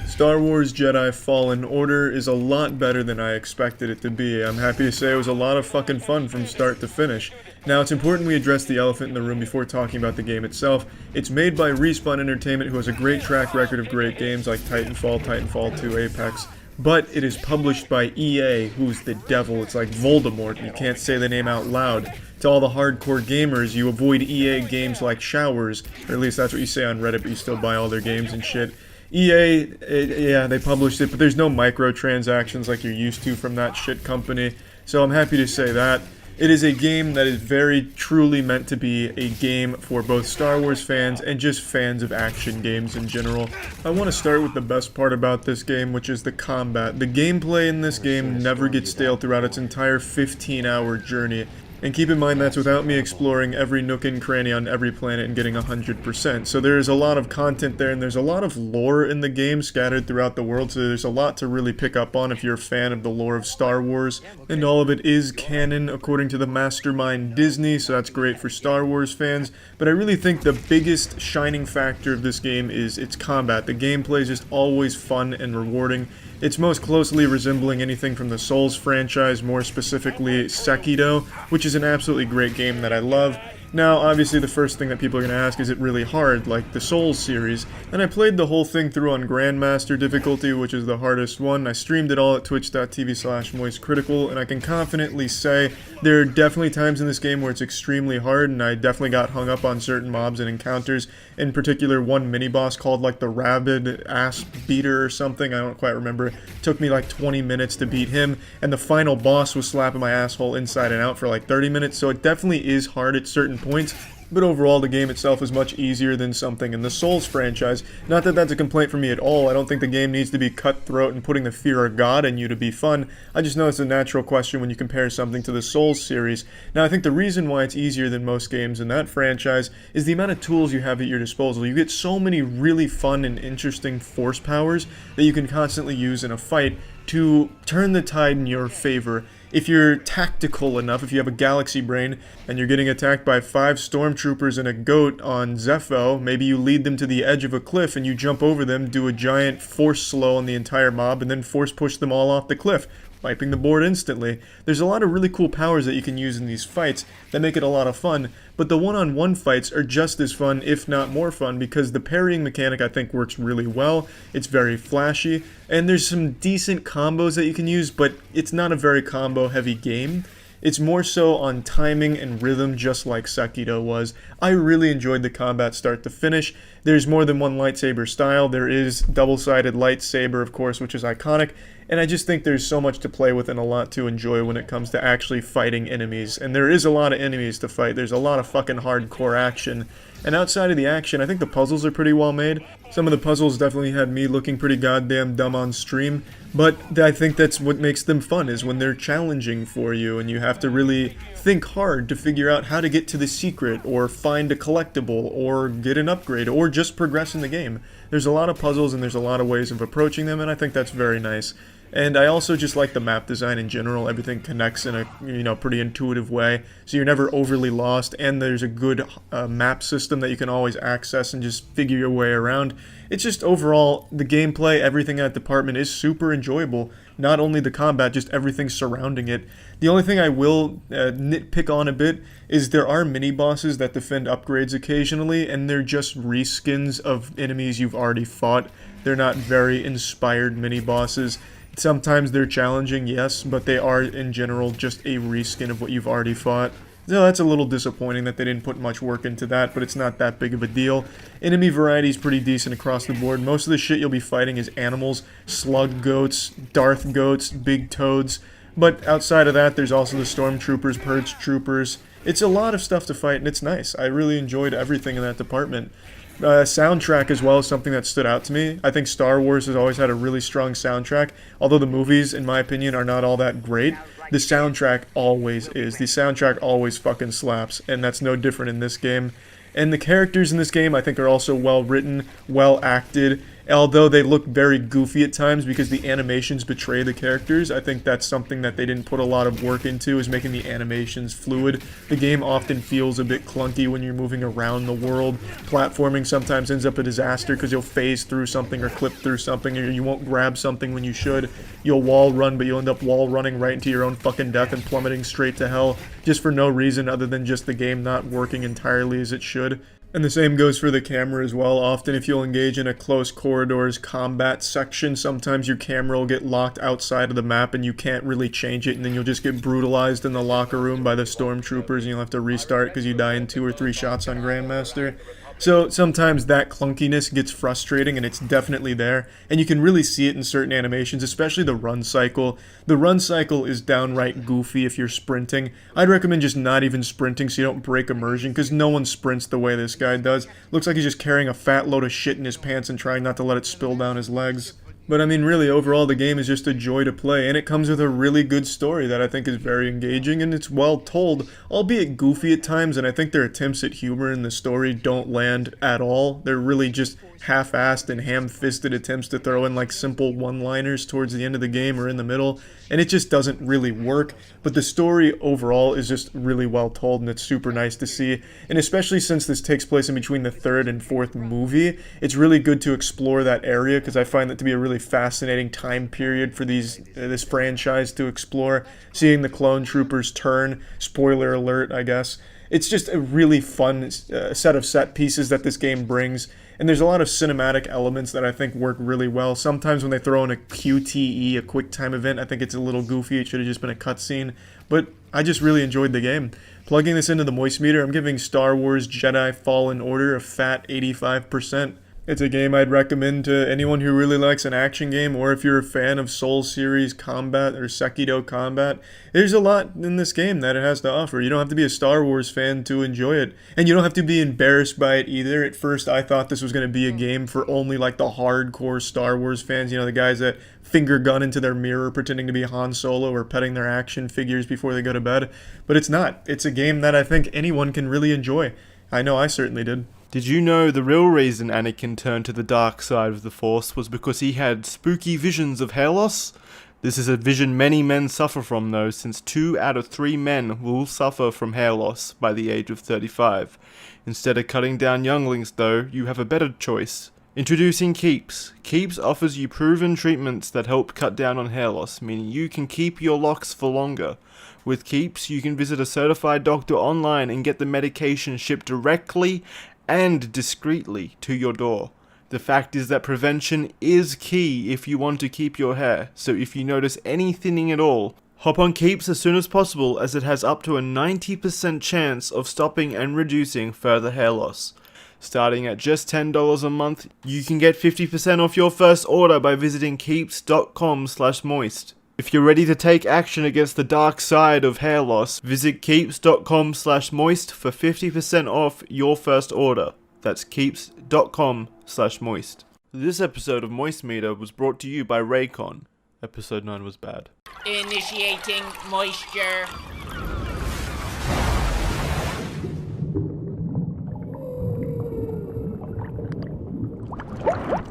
Star Wars Jedi Fallen Order is a lot better than I expected it to be. I'm happy to say it was a lot of fucking fun from start to finish. Now, it's important we address the elephant in the room before talking about the game itself. It's made by Respawn Entertainment, who has a great track record of great games like Titanfall, Titanfall 2, Apex. But it is published by EA, who's the devil. It's like Voldemort. You can't say the name out loud. To all the hardcore gamers, you avoid EA games like showers. Or at least that's what you say on Reddit, but you still buy all their games and shit. EA, yeah, they published it, but there's no microtransactions like you're used to from that shit company. So I'm happy to say that. It is a game that is very truly meant to be a game for both Star Wars fans and just fans of action games in general. I want to start with the best part about this game, which is the combat. The gameplay in this game never gets stale throughout its entire 15-hour journey. And keep in mind that's without me exploring every nook and cranny on every planet and getting 100%. So there's a lot of content there, and there's a lot of lore in the game scattered throughout the world, so there's a lot to really pick up on if you're a fan of the lore of Star Wars. And all of it is canon according to the mastermind Disney, so that's great for Star Wars fans. But I really think the biggest shining factor of this game is its combat. The gameplay is just always fun and rewarding. It's most closely resembling anything from the Souls franchise, more specifically Sekiro, which is an absolutely great game that I love. Now, obviously the first thing that people are going to ask, is it really hard, like the Souls series? And I played the whole thing through on Grandmaster difficulty, which is the hardest one. I streamed it all at twitch.tv/moistcritikal, and I can confidently say there are definitely times in this game where it's extremely hard, and I definitely got hung up on certain mobs and encounters. In particular, one mini-boss called like the Rabid Ass Beater or something, I don't quite remember. It took me like 20 minutes to beat him, and the final boss was slapping my asshole inside and out for like 30 minutes, so it definitely is hard at certain points, but overall the game itself is much easier than something in the Souls franchise. Not that that's a complaint for me at all. I don't think the game needs to be cutthroat and putting the fear of God in you to be fun. I just know it's a natural question when you compare something to the Souls series. Now, I think the reason why it's easier than most games in that franchise is the amount of tools you have at your disposal. You get so many really fun and interesting force powers that you can constantly use in a fight to turn the tide in your favor. If you're tactical enough, if you have a galaxy brain, and you're getting attacked by 5 stormtroopers and a goat on Zepho, maybe you lead them to the edge of a cliff and you jump over them, do a giant force slow on the entire mob, and then force push them all off the cliff, wiping the board instantly. There's a lot of really cool powers that you can use in these fights that make it a lot of fun, but the one-on-one fights are just as fun, if not more fun, because the parrying mechanic I think works really well. It's very flashy, and there's some decent combos that you can use, but it's not a very combo-heavy game. It's more so on timing and rhythm, just like Sekiro was. I really enjoyed the combat start to finish. There's more than one lightsaber style. There is double-sided lightsaber, of course, which is iconic. And I just think there's so much to play with and a lot to enjoy when it comes to actually fighting enemies. And there is a lot of enemies to fight. There's a lot of fucking hardcore action. And outside of the action, I think the puzzles are pretty well made. Some of the puzzles definitely had me looking pretty goddamn dumb on stream, but I think that's what makes them fun, is when they're challenging for you and you have to really think hard to figure out how to get to the secret, or find a collectible, or get an upgrade, or just progress in the game. There's a lot of puzzles and there's a lot of ways of approaching them, and I think that's very nice. And I also just like the map design in general. Everything connects in a pretty intuitive way, so you're never overly lost, and there's a good map system that you can always access and just figure your way around. It's just overall, the gameplay, everything in that department is super enjoyable. Not only the combat, just everything surrounding it. The only thing I will nitpick on a bit is there are mini-bosses that defend upgrades occasionally, and they're just reskins of enemies you've already fought. They're not very inspired mini-bosses. Sometimes they're challenging, yes, but they are, in general, just a reskin of what you've already fought. So that's a little disappointing that they didn't put much work into that, but it's not that big of a deal. Enemy variety is pretty decent across the board. Most of the shit you'll be fighting is animals, slug goats, Darth goats, big toads. But outside of that, there's also the stormtroopers, purge troopers. It's a lot of stuff to fight, and it's nice. I really enjoyed everything in that department. Soundtrack as well is something that stood out to me. I think Star Wars has always had a really strong soundtrack. Although the movies, in my opinion, are not all that great, the soundtrack always is. The soundtrack always fucking slaps, and that's no different in this game. And the characters in this game, I think, are also well written, well acted. Although they look very goofy at times because the animations betray the characters, I think that's something that they didn't put a lot of work into, is making the animations fluid. The game often feels a bit clunky when you're moving around the world. Platforming sometimes ends up a disaster because you'll phase through something or clip through something, or you won't grab something when you should. You'll wall run, but you'll end up wall running right into your own fucking death and plummeting straight to hell, just for no reason other than just the game not working entirely as it should. And the same goes for the camera as well. Often if you'll engage in a close corridors combat section, sometimes your camera will get locked outside of the map and you can't really change it, and then you'll just get brutalized in the locker room by the stormtroopers and you'll have to restart because you die in 2 or 3 shots on Grandmaster. So sometimes that clunkiness gets frustrating, and it's definitely there, and you can really see it in certain animations, especially the run cycle. The run cycle is downright goofy if you're sprinting. I'd recommend just not even sprinting so you don't break immersion, because no one sprints the way this guy does. Looks like he's just carrying a fat load of shit in his pants and trying not to let it spill down his legs. But I mean, really, overall, the game is just a joy to play, and it comes with a really good story that I think is very engaging, and it's well told, albeit goofy at times, and I think their attempts at humor in the story don't land at all. They're really just half-assed and ham-fisted attempts to throw in like simple one-liners towards the end of the game or in the middle, and it just doesn't really work. But the story overall is just really well told, and it's super nice to see. And especially since this takes place in between the 3rd and 4th movie, it's really good to explore that area, because I find that to be a really fascinating time period for this franchise to explore. Seeing the clone troopers turn, spoiler alert, I guess. It's just a really fun set of set pieces that this game brings. And there's a lot of cinematic elements that I think work really well. Sometimes when they throw in a QTE, a quick time event, I think it's a little goofy. It should have just been a cutscene. But I just really enjoyed the game. Plugging this into the moistmeter, I'm giving Star Wars Jedi Fallen Order a fat 85%. It's a game I'd recommend to anyone who really likes an action game, or if you're a fan of Soul Series combat or Sekido combat. There's a lot in this game that it has to offer. You don't have to be a Star Wars fan to enjoy it, and you don't have to be embarrassed by it either. At first, I thought this was going to be a game for only like the hardcore Star Wars fans, the guys that finger gun into their mirror pretending to be Han Solo or petting their action figures before they go to bed. But it's not. It's a game that I think anyone can really enjoy. I know I certainly did. Did you know the real reason Anakin turned to the dark side of the Force was because he had spooky visions of hair loss? This is a vision many men suffer from though, since 2 out of 3 men will suffer from hair loss by the age of 35. Instead of cutting down younglings though, you have a better choice. Introducing Keeps. Keeps offers you proven treatments that help cut down on hair loss, meaning you can keep your locks for longer. With Keeps, you can visit a certified doctor online and get the medication shipped directly and discreetly to your door. The fact is that prevention is key if you want to keep your hair, so if you notice any thinning at all, hop on Keeps as soon as possible, as it has up to a 90% chance of stopping and reducing further hair loss. Starting at just $10 a month, you can get 50% off your first order by visiting keeps.com/moist. If you're ready to take action against the dark side of hair loss, visit keeps.com/moist for 50% off your first order. That's keeps.com/moist. This episode of MoistMeter was brought to you by Raycon. Episode 9 was bad. Initiating moisture.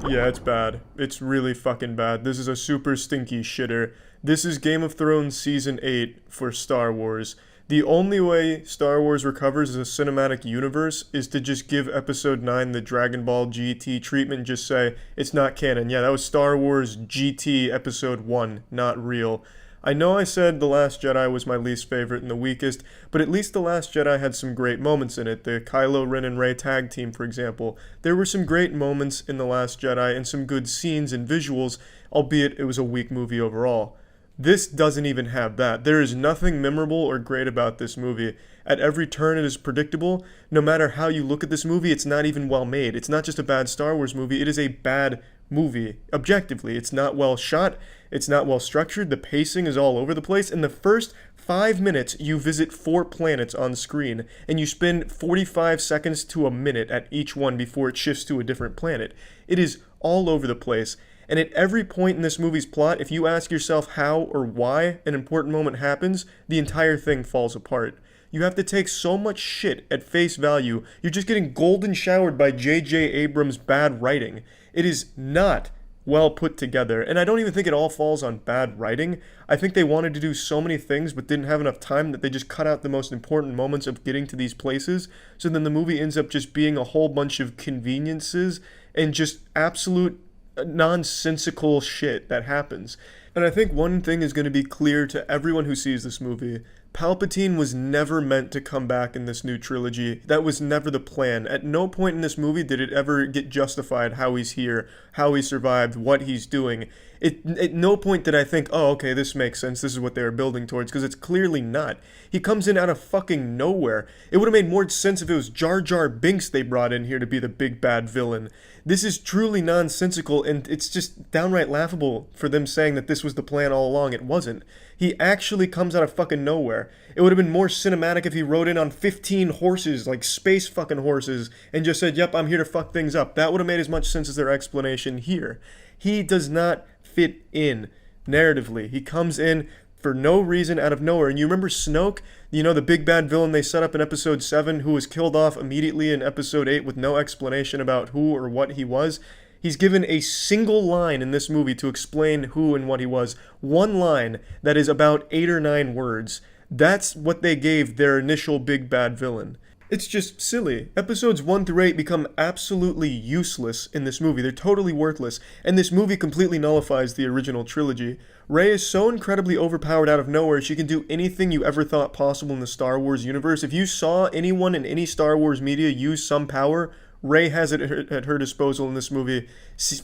Yeah, it's bad. It's really fucking bad. This is a super stinky shitter. This is Game of Thrones Season 8 for Star Wars. The only way Star Wars recovers as a cinematic universe is to just give Episode 9 the Dragon Ball GT treatment and just say, it's not canon. Yeah, that was Star Wars GT Episode 1, not real. I know I said The Last Jedi was my least favorite and the weakest, but at least The Last Jedi had some great moments in it. The Kylo Ren and Rey tag team, for example. There were some great moments in The Last Jedi and some good scenes and visuals, albeit it was a weak movie overall. This doesn't even have that. There is nothing memorable or great about this movie. At every turn it is predictable. No matter how you look at this movie, it's not even well made. It's not just a bad Star Wars movie, it is a bad movie. Objectively, it's not well shot, it's not well structured, the pacing is all over the place. In the first 5 minutes, you visit 4 planets on screen, and you spend 45 seconds to a minute at each one before it shifts to a different planet. It is all over the place. And at every point in this movie's plot, if you ask yourself how or why an important moment happens, the entire thing falls apart. You have to take so much shit at face value, you're just getting golden showered by J.J. Abrams' bad writing. It is not well put together, and I don't even think it all falls on bad writing. I think they wanted to do so many things but didn't have enough time that they just cut out the most important moments of getting to these places, so then the movie ends up just being a whole bunch of conveniences and just absolute nonsensical shit that happens. And I think one thing is going to be clear to everyone who sees this movie. Palpatine was never meant to come back in this new trilogy. That was never the plan. At no point in this movie did it ever get justified how he's here, how he survived, what he's doing. At no point did I think, oh, okay, this makes sense, this is what they were building towards, because it's clearly not. He comes in out of fucking nowhere. It would have made more sense if it was Jar Jar Binks they brought in here to be the big bad villain. This is truly nonsensical, and it's just downright laughable for them saying that this was the plan all along. It wasn't. He actually comes out of fucking nowhere. It would have been more cinematic if he rode in on 15 horses, like space fucking horses, and just said, yep, I'm here to fuck things up. That would have made as much sense as their explanation here. He does not fit in narratively. He comes in for no reason out of nowhere. And you remember Snoke, you know, the big bad villain they set up in episode 7 who was killed off immediately in episode 8 with no explanation about who or what he was? He's given a single line in this movie to explain who and what he was. One line that is about 8 or 9 words. That's what they gave their initial big bad villain. It's just silly. Episodes 1 through 8 become absolutely useless in this movie. They're totally worthless. And this movie completely nullifies the original trilogy. Rey is so incredibly overpowered out of nowhere, she can do anything you ever thought possible in the Star Wars universe. If you saw anyone in any Star Wars media use some power, Rey has it at her disposal in this movie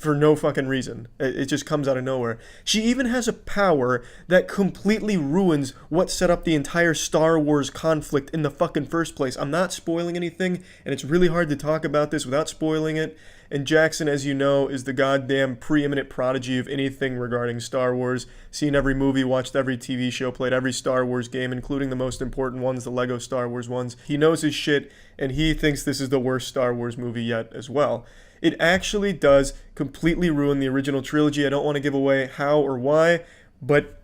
for no fucking reason. It just comes out of nowhere. She even has a power that completely ruins what set up the entire Star Wars conflict in the fucking first place. I'm not spoiling anything, and it's really hard to talk about this without spoiling it. And Jackson, as you know, is the goddamn preeminent prodigy of anything regarding Star Wars. Seen every movie, watched every TV show, played every Star Wars game, including the most important ones, the Lego Star Wars ones. He knows his shit, and he thinks this is the worst Star Wars movie yet as well. It actually does completely ruin the original trilogy. I don't want to give away how or why, but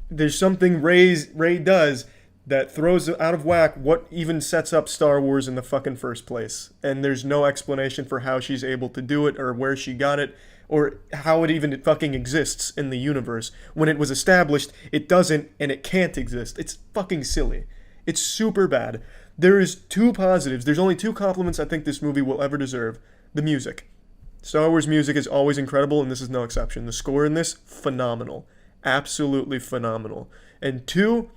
there's something Rey does that throws out of whack what even sets up Star Wars in the fucking first place. And there's no explanation for how she's able to do it or where she got it or how it even fucking exists in the universe. When it was established, it doesn't and it can't exist. It's fucking silly. It's super bad. There is 2 positives. There's only 2 compliments I think this movie will ever deserve. The music. Star Wars music is always incredible, and this is no exception. The score in this, phenomenal. Absolutely phenomenal. And 2,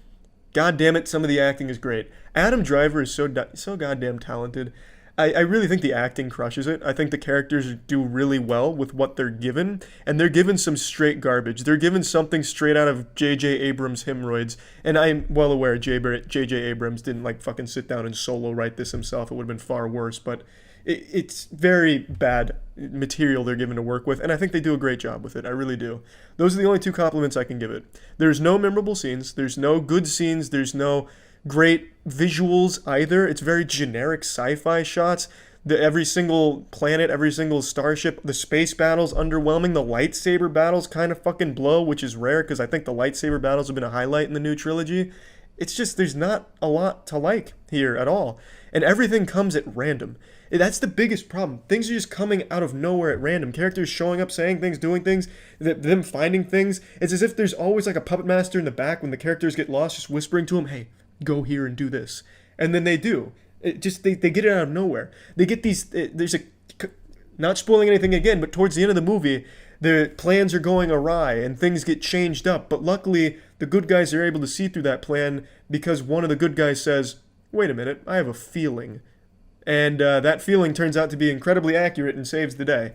God damn it, some of the acting is great. Adam Driver is so goddamn talented. I really think the acting crushes it. I think the characters do really well with what they're given, and they're given some straight garbage. They're given something straight out of J.J. Abrams' hemorrhoids, and I'm well aware J.J. Abrams didn't like fucking sit down and solo write this himself. It would have been far worse, but it's very bad material they're given to work with, and I think they do a great job with it. I really do. Those are the only two compliments I can give it. There's no memorable scenes, there's no good scenes, there's no great visuals either. It's very generic sci-fi shots. Every single planet, every single starship, the space battles underwhelming. The lightsaber battles kind of fucking blow, which is rare because I think the lightsaber battles have been a highlight in the new trilogy. It's just, there's not a lot to like here at all. And everything comes at random. That's the biggest problem. Things are just coming out of nowhere at random. Characters showing up, saying things, doing things, them finding things. It's as if there's always like a puppet master in the back when the characters get lost, just whispering to them, hey, go here and do this. And then they do. It just they get it out of nowhere. They get these. There's a, not spoiling anything again, but towards the end of the movie, the plans are going awry and things get changed up. But luckily, the good guys are able to see through that plan because one of the good guys says, "Wait a minute, I have a feeling," and that feeling turns out to be incredibly accurate and saves the day.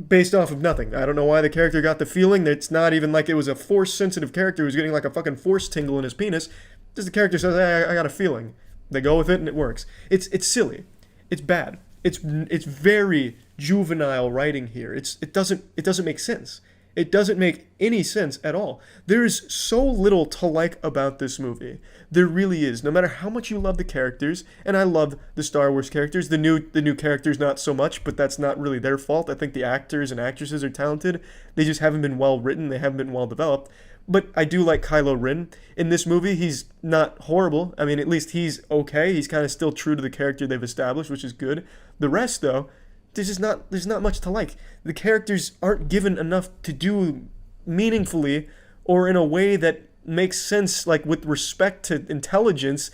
Based off of nothing. I don't know why the character got the feeling. It's not even like it was a force-sensitive character who's getting like a fucking force tingle in his penis. Just the character says, hey, I got a feeling. They go with it and it works. It's silly. It's bad. It's very juvenile writing here. It doesn't make sense. It doesn't make any sense at all. There's so little to like about this movie. There really is. No matter how much you love the characters, and I love the Star Wars characters, the new characters not so much, but that's not really their fault. I think the actors and actresses are talented. They just haven't been well written. They haven't been well developed. But I do like Kylo Ren. In this movie, he's not horrible. I mean, at least he's okay. He's kind of still true to the character they've established, which is good. The rest, though, there's not much to like. The characters aren't given enough to do meaningfully or in a way that makes sense, like with respect to intelligence.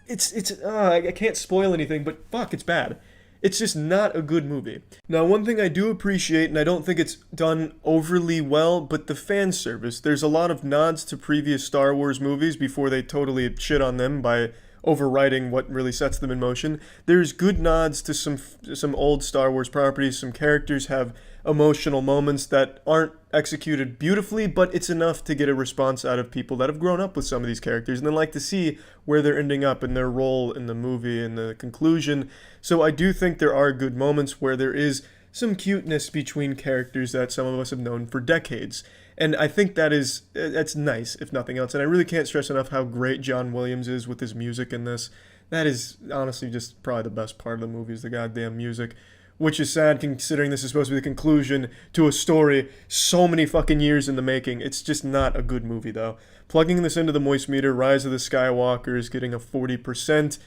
I can't spoil anything, but fuck, it's bad. It's just not a good movie. Now, one thing I do appreciate, and I don't think it's done overly well, but the fan service. There's a lot of nods to previous Star Wars movies before they totally shit on them by overwriting what really sets them in motion. There's good nods to some old Star Wars properties. Some characters have emotional moments that aren't executed beautifully, but it's enough to get a response out of people that have grown up with some of these characters and then like to see where they're ending up in their role in the movie and the conclusion. So I do think there are good moments where there is some cuteness between characters that some of us have known for decades. And I think that's nice, if nothing else. And I really can't stress enough how great John Williams is with his music in this. That is honestly just probably the best part of the movie is the goddamn music. Which is sad considering this is supposed to be the conclusion to a story so many fucking years in the making. It's just not a good movie though. Plugging this into the moistmeter, Rise of the Skywalkers getting a 40%.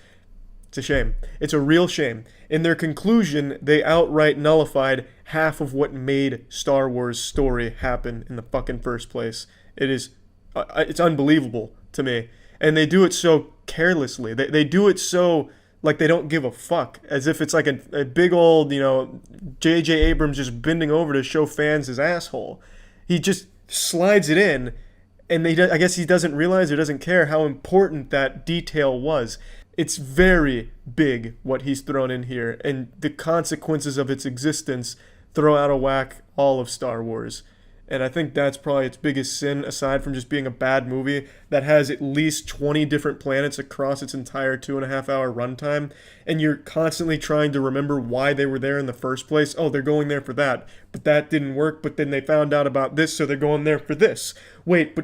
It's a shame. It's a real shame. In their conclusion, they outright nullified half of what made Star Wars' story happen in the fucking first place. It's unbelievable to me. And they do it so carelessly. They do it so like they don't give a fuck, as if it's like a big old, J.J. Abrams just bending over to show fans his asshole. He just slides it in, and I guess he doesn't realize or doesn't care how important that detail was. It's very big what he's thrown in here, and the consequences of its existence throw out of whack all of Star Wars. And I think that's probably its biggest sin, aside from just being a bad movie that has at least 20 different planets across its entire 2.5-hour runtime, and you're constantly trying to remember why they were there in the first place. Oh, they're going there for that, but that didn't work, but then they found out about this, so they're going there for this. Wait,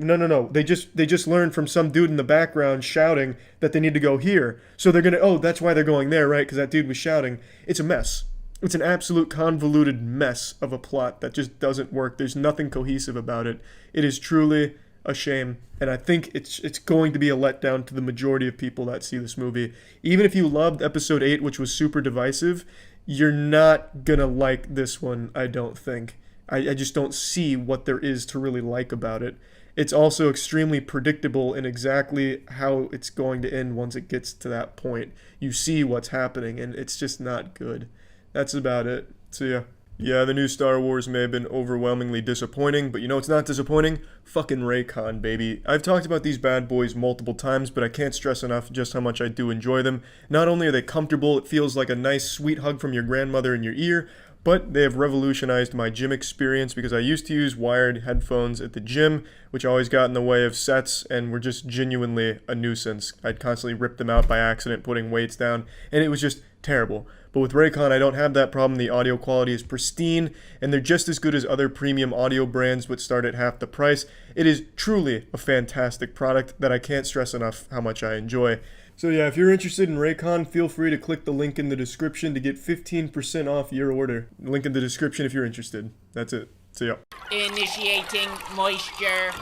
no. They just learned from some dude in the background shouting that they need to go here, so they're gonna, that's why they're going there, right? Because that dude was shouting. It's a mess. It's an absolute convoluted mess of a plot that just doesn't work. There's nothing cohesive about it. It is truly a shame, and I think it's going to be a letdown to the majority of people that see this movie. Even if you loved Episode 8, which was super divisive, you're not gonna like this one, I don't think. I just don't see what there is to really like about it. It's also extremely predictable in exactly how it's going to end once it gets to that point. You see what's happening, and it's just not good. That's about it. So yeah, the new Star Wars may have been overwhelmingly disappointing, but you know what's not disappointing? Fucking Raycon, baby. I've talked about these bad boys multiple times, but I can't stress enough just how much I do enjoy them. Not only are they comfortable, it feels like a nice sweet hug from your grandmother in your ear, but they have revolutionized my gym experience because I used to use wired headphones at the gym, which always got in the way of sets and were just genuinely a nuisance. I'd constantly rip them out by accident putting weights down, and it was just terrible. But with Raycon, I don't have that problem. The audio quality is pristine, and they're just as good as other premium audio brands which start at half the price. It is truly a fantastic product that I can't stress enough how much I enjoy. So yeah, if you're interested in Raycon, feel free to click the link in the description to get 15% off your order. Link in the description if you're interested. That's it. See ya. Initiating moisture.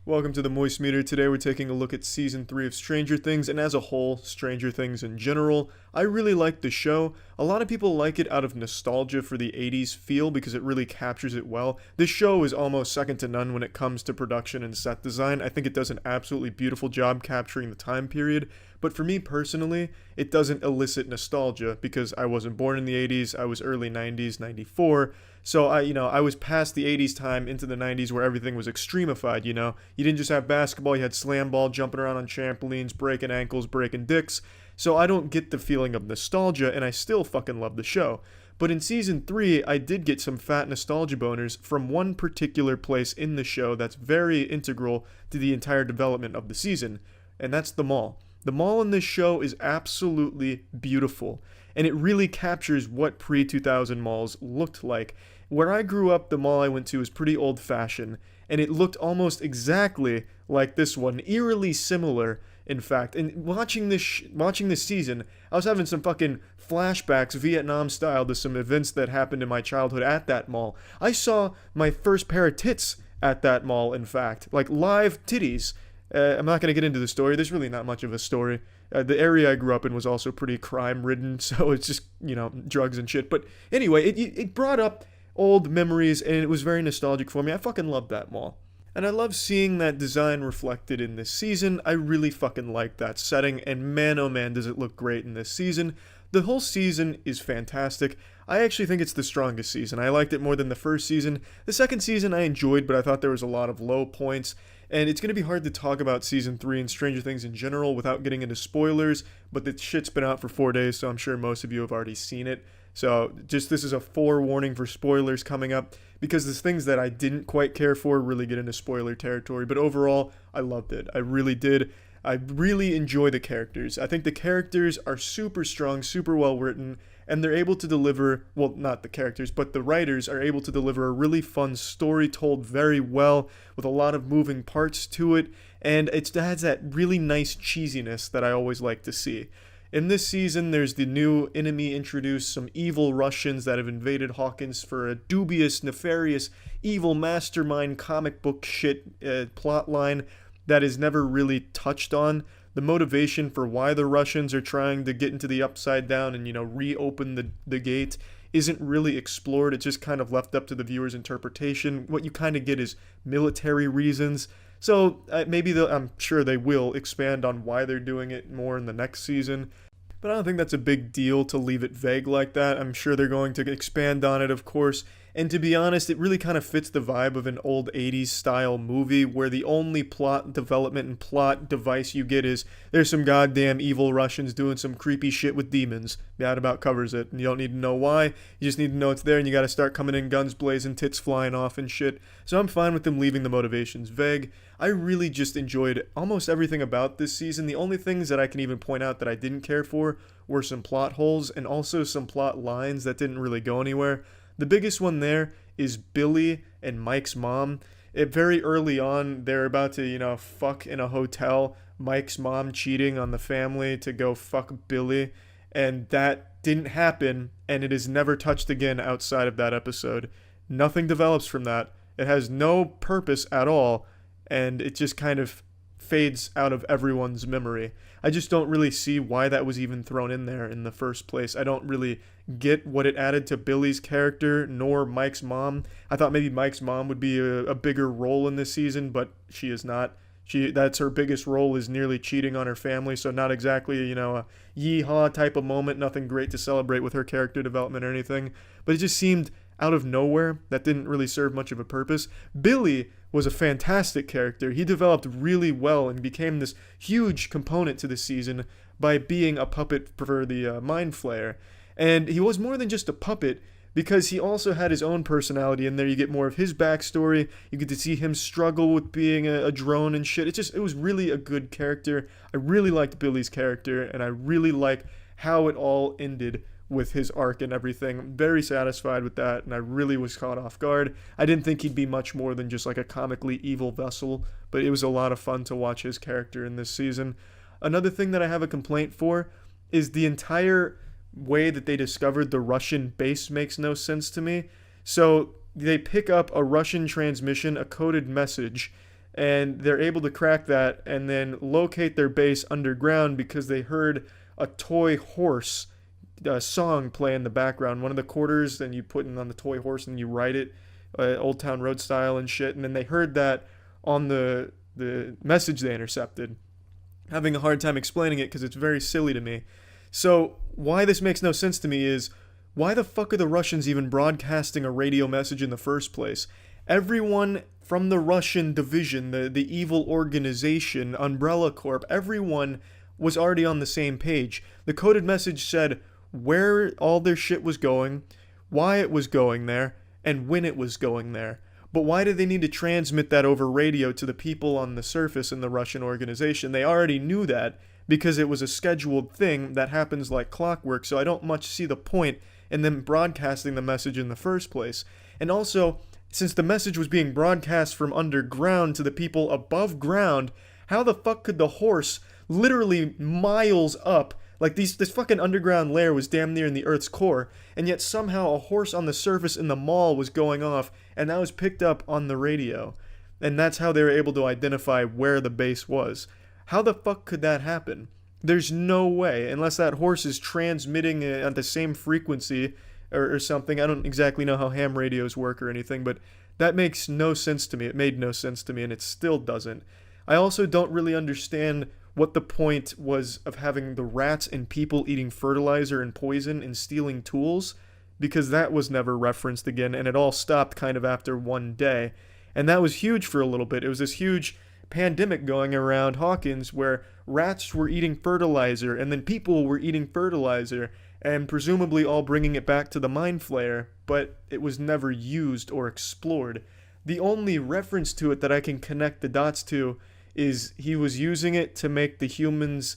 Welcome to the Moist Meter. Today we're taking a look at Season 3 of Stranger Things, and as a whole, Stranger Things in general. I really like the show. A lot of people like it out of nostalgia for the 80s feel because it really captures it well. This show is almost second to none when it comes to production and set design. I think it does an absolutely beautiful job capturing the time period, but for me personally, it doesn't elicit nostalgia because I wasn't born in the 80s, I was early 90s, 94, so I was past the 80s time into the 90s where everything was extremified, you know? You didn't just have basketball, you had slam ball, jumping around on trampolines, breaking ankles, breaking dicks. So I don't get the feeling of nostalgia, and I still fucking love the show. But in Season 3, I did get some fat nostalgia boners from one particular place in the show that's very integral to the entire development of the season, and that's the mall. The mall in this show is absolutely beautiful, and it really captures what pre-2000 malls looked like. Where I grew up, the mall I went to was pretty old-fashioned, and it looked almost exactly like this one, eerily similar, in fact. And watching this season, I was having some fucking flashbacks, Vietnam style, to some events that happened in my childhood at that mall. I saw my first pair of tits at that mall, in fact, like live titties. I'm not going to get into the story. There's really not much of a story. The area I grew up in was also pretty crime-ridden, so it's just, drugs and shit. But anyway, it brought up old memories, and it was very nostalgic for me. I fucking loved that mall. And I love seeing that design reflected in this season. I really fucking like that setting, and man oh man does it look great in this season. The whole season is fantastic. I actually think it's the strongest season. I liked it more than the first season. The second season I enjoyed, but I thought there was a lot of low points. And it's going to be hard to talk about Season 3 and Stranger Things in general without getting into spoilers, but the shit's been out for 4 days, so I'm sure most of you have already seen it. So this is a forewarning for spoilers coming up, because there's things that I didn't quite care for really get into spoiler territory, but overall, I loved it. I really did. I really enjoy the characters. I think the characters are super strong, super well written, and they're able to deliver, well, not the characters, but the writers are able to deliver a really fun story told very well with a lot of moving parts to it, and it has that really nice cheesiness that I always like to see. In this season, there's the new enemy introduced, some evil Russians that have invaded Hawkins for a dubious, nefarious, evil mastermind comic book shit plotline that is never really touched on. The motivation for why the Russians are trying to get into the Upside Down and, reopen the gate isn't really explored. It's just kind of left up to the viewer's interpretation. What you kind of get is military reasons. So I'm sure they will expand on why they're doing it more in the next season. But I don't think that's a big deal to leave it vague like that. I'm sure they're going to expand on it, of course. And to be honest, it really kind of fits the vibe of an old 80s style movie where the only plot development and plot device you get is there's some goddamn evil Russians doing some creepy shit with demons. That about covers it. And you don't need to know why. You just need to know it's there, and you got to start coming in guns blazing, tits flying off and shit. So I'm fine with them leaving the motivations vague. I really just enjoyed almost everything about this season. The only things that I can even point out that I didn't care for were some plot holes and also some plot lines that didn't really go anywhere. The biggest one there is Billy and Mike's mom. Very early on, they're about to, fuck in a hotel. Mike's mom cheating on the family to go fuck Billy. And that didn't happen, and it is never touched again outside of that episode. Nothing develops from that. It has no purpose at all, and it just kind of fades out of everyone's memory. I just don't really see why that was even thrown in there in the first place. I don't really get what it added to Billy's character, nor Mike's mom. I thought maybe Mike's mom would be a bigger role in this season, but she is not. That's her biggest role, is nearly cheating on her family, so not exactly, a yeehaw type of moment, nothing great to celebrate with her character development or anything. But it just seemed out of nowhere that didn't really serve much of a purpose. Billy was a fantastic character. He developed really well and became this huge component to the season by being a puppet for the Mind Flayer. And he was more than just a puppet, because he also had his own personality in there. You get more of his backstory. You get to see him struggle with being a drone and shit. It was really a good character. I really liked Billy's character, and I really like how it all ended with his arc and everything. Very satisfied with that, and I really was caught off guard. I didn't think he'd be much more than just like a comically evil vessel, but it was a lot of fun to watch his character in this season. Another thing that I have a complaint for is the entire way that they discovered the Russian base makes no sense to me. So they pick up a Russian transmission, a coded message, and they're able to crack that and then locate their base underground because they heard a toy horse song play in the background. One of the quarters, and you put it on the toy horse and you write it, Old Town Road style and shit. And then they heard that on the message they intercepted. Having a hard time explaining it because it's very silly to me. So why this makes no sense to me is, why the fuck are the Russians even broadcasting a radio message in the first place? Everyone from the Russian division, the evil organization, Umbrella Corp, everyone was already on the same page. The coded message said where all their shit was going, why it was going there, and when it was going there. But why did they need to transmit that over radio to the people on the surface in the Russian organization? They already knew that, because it was a scheduled thing that happens like clockwork, so I don't much see the point in them broadcasting the message in the first place. And also, since the message was being broadcast from underground to the people above ground, how the fuck could the horse, literally miles up, like this fucking underground lair was damn near in the Earth's core, and yet somehow a horse on the surface in the mall was going off, and that was picked up on the radio. And that's how they were able to identify where the base was. How the fuck could that happen? There's no way, unless that horse is transmitting at the same frequency or something. I don't exactly know how ham radios work or anything, but that makes no sense to me. It made no sense to me, and it still doesn't. I also don't really understand what the point was of having the rats and people eating fertilizer and poison and stealing tools, because that was never referenced again, and it all stopped kind of after one day. And that was huge for a little bit. It was this huge pandemic going around Hawkins where rats were eating fertilizer and then people were eating fertilizer and presumably all bringing it back to the Mind Flayer, but it was never used or explored. The only reference to it that I can connect the dots to is he was using it to make the humans,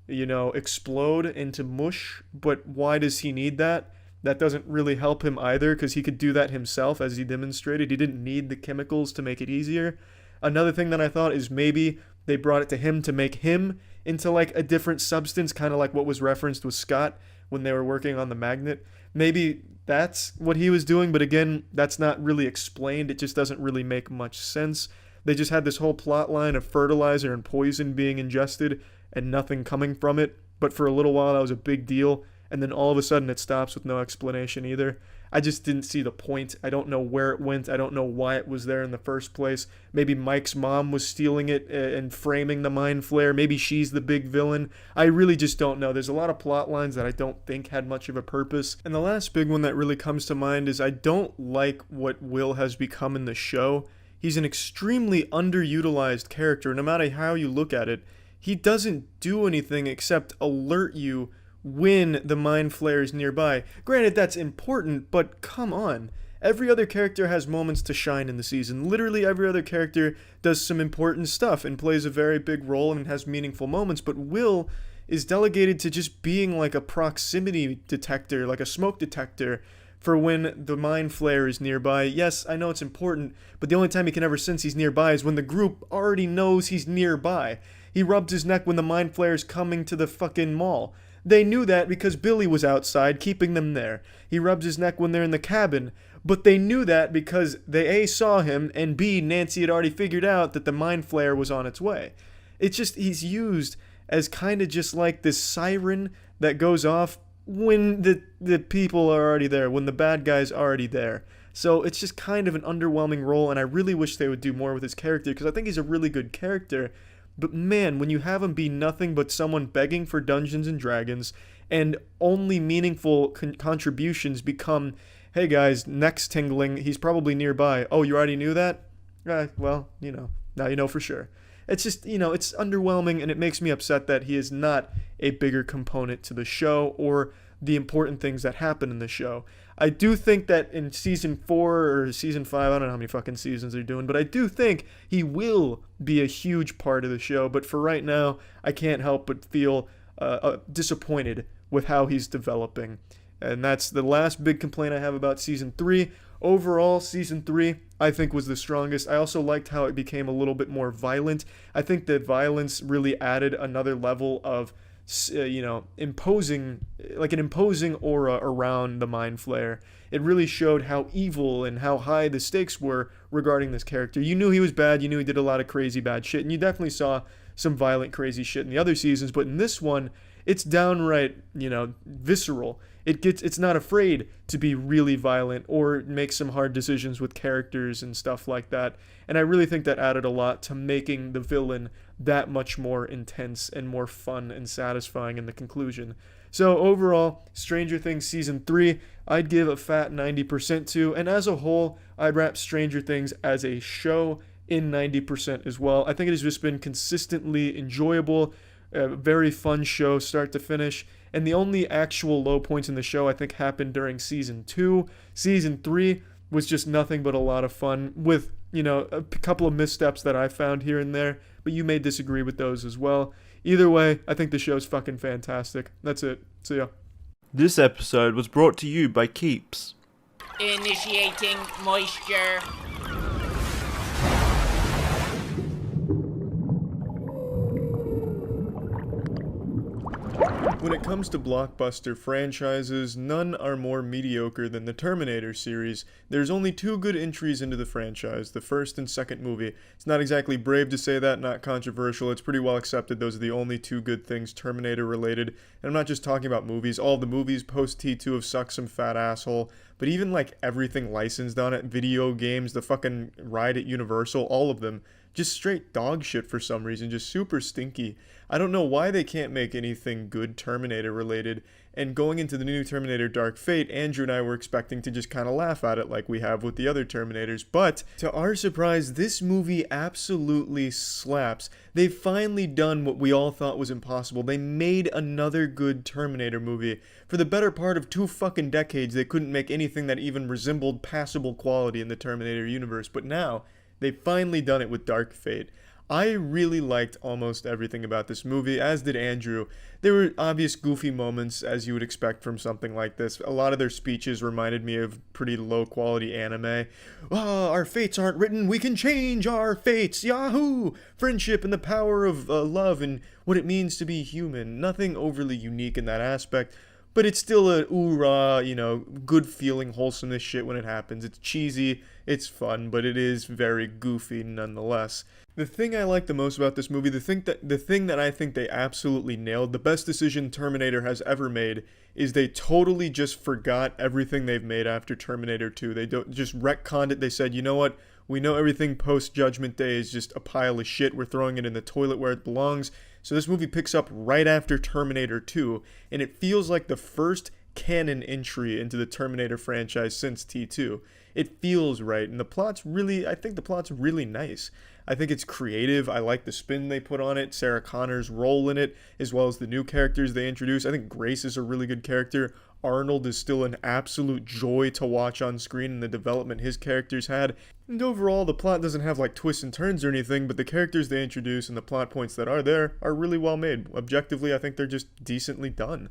explode into mush, but why does he need that? That doesn't really help him either, because he could do that himself, as he demonstrated. He didn't need the chemicals to make it easier. Another thing that I thought is maybe they brought it to him to make him into like a different substance, kind of like what was referenced with Scott when they were working on the magnet. Maybe that's what he was doing, but again, that's not really explained. It just doesn't really make much sense. They just had this whole plot line of fertilizer and poison being ingested and nothing coming from it, but for a little while that was a big deal, and then all of a sudden it stops with no explanation either. I just didn't see the point. I don't know where it went. I don't know why it was there in the first place. Maybe Mike's mom was stealing it and framing the Mind Flayer. Maybe she's the big villain. I really just don't know. There's a lot of plot lines that I don't think had much of a purpose. And the last big one that really comes to mind is I don't like what Will has become in the show. He's an extremely underutilized character, no matter how you look at it. He doesn't do anything except alert you when the Mind Flayer is nearby. Granted, that's important, but come on. Every other character has moments to shine in the season. Literally every other character does some important stuff and plays a very big role and has meaningful moments, but Will is delegated to just being like a proximity detector, like a smoke detector, for when the Mind Flayer is nearby. Yes, I know it's important, but the only time he can ever sense he's nearby is when the group already knows he's nearby. He rubs his neck when the Mind Flayer's coming to the fucking mall. They knew that because Billy was outside, keeping them there. He rubs his neck when they're in the cabin, but they knew that because they A, saw him, and B, Nancy had already figured out that the Mind Flayer was on its way. It's just, he's used as kind of just like this siren that goes off when the people are already there, when the bad guy's already there. So it's just kind of an underwhelming role, and I really wish they would do more with his character, because I think he's a really good character. But man, when you have him be nothing but someone begging for Dungeons and Dragons, and only meaningful contributions become hey guys, next tingling, he's probably nearby. Oh, you already knew that? Well, now you know for sure. It's just, it's underwhelming, and it makes me upset that he is not a bigger component to the show or the important things that happen in the show. I do think that in season 4 or season 5, I don't know how many fucking seasons they're doing, but I do think he will be a huge part of the show. But for right now, I can't help but feel disappointed with how he's developing. And that's the last big complaint I have about season 3. Overall, season 3, I think, was the strongest. I also liked how it became a little bit more violent. I think that violence really added another level of, imposing, like an imposing aura around the Mind Flayer. It really showed how evil and how high the stakes were regarding this character. You knew he was bad, you knew he did a lot of crazy bad shit, and you definitely saw some violent, crazy shit in the other seasons, but in this one, it's downright, visceral. It's not afraid to be really violent or make some hard decisions with characters and stuff like that. And I really think that added a lot to making the villain that much more intense and more fun and satisfying in the conclusion. So overall, Stranger Things Season 3, I'd give a fat 90% to, and as a whole, I'd wrap Stranger Things as a show in 90% as well. I think it has just been consistently enjoyable, a very fun show start to finish, and the only actual low points in the show I think happened during Season 2. Season 3 was just nothing but a lot of fun with, a couple of missteps that I found here and there, but you may disagree with those as well. Either way, I think the show's fucking fantastic. That's it. See ya. This episode was brought to you by Keeps. Initiating moisture. When it comes to blockbuster franchises, none are more mediocre than the Terminator series. There's only 2 good entries into the franchise, the first and second movie. It's not exactly brave to say that, not controversial, it's pretty well accepted those are the only 2 good things Terminator related. And I'm not just talking about movies, all the movies post T2 have sucked some fat asshole, but even like everything licensed on it, video games, the fucking ride at Universal, all of them, just straight dog shit for some reason, just super stinky. I don't know why they can't make anything good Terminator related, and going into the new Terminator Dark Fate, Andrew and I were expecting to just kind of laugh at it like we have with the other Terminators, but to our surprise, this movie absolutely slaps. They've finally done what we all thought was impossible. They made another good Terminator movie. For the better part of 2 fucking decades, they couldn't make anything that even resembled passable quality in the Terminator universe, but now they've finally done it with Dark Fate. I really liked almost everything about this movie, as did Andrew. There were obvious goofy moments, as you would expect from something like this. A lot of their speeches reminded me of pretty low-quality anime. Our fates aren't written, we can change our fates, yahoo! Friendship and the power of love and what it means to be human. Nothing overly unique in that aspect, but it's still a ooh-rah, good-feeling wholesomeness shit when it happens. It's cheesy, it's fun, but it is very goofy nonetheless. The thing I like the most about this movie, the thing that I think they absolutely nailed, the best decision Terminator has ever made, is they totally just forgot everything they've made after Terminator 2. They don't just retconned it. They said, you know what? We know everything post-Judgment Day is just a pile of shit. We're throwing it in the toilet where it belongs. So this movie picks up right after Terminator 2, and it feels like the first canon entry into the Terminator franchise since T2. It feels right, and I think the plot's really nice. I think it's creative. I like the spin they put on it, Sarah Connor's role in it, as well as the new characters they introduce. I think Grace is a really good character. Arnold is still an absolute joy to watch on screen, and the development his characters had. And overall, the plot doesn't have like twists and turns or anything, but the characters they introduce and the plot points that are there are really well made. Objectively, I think they're just decently done.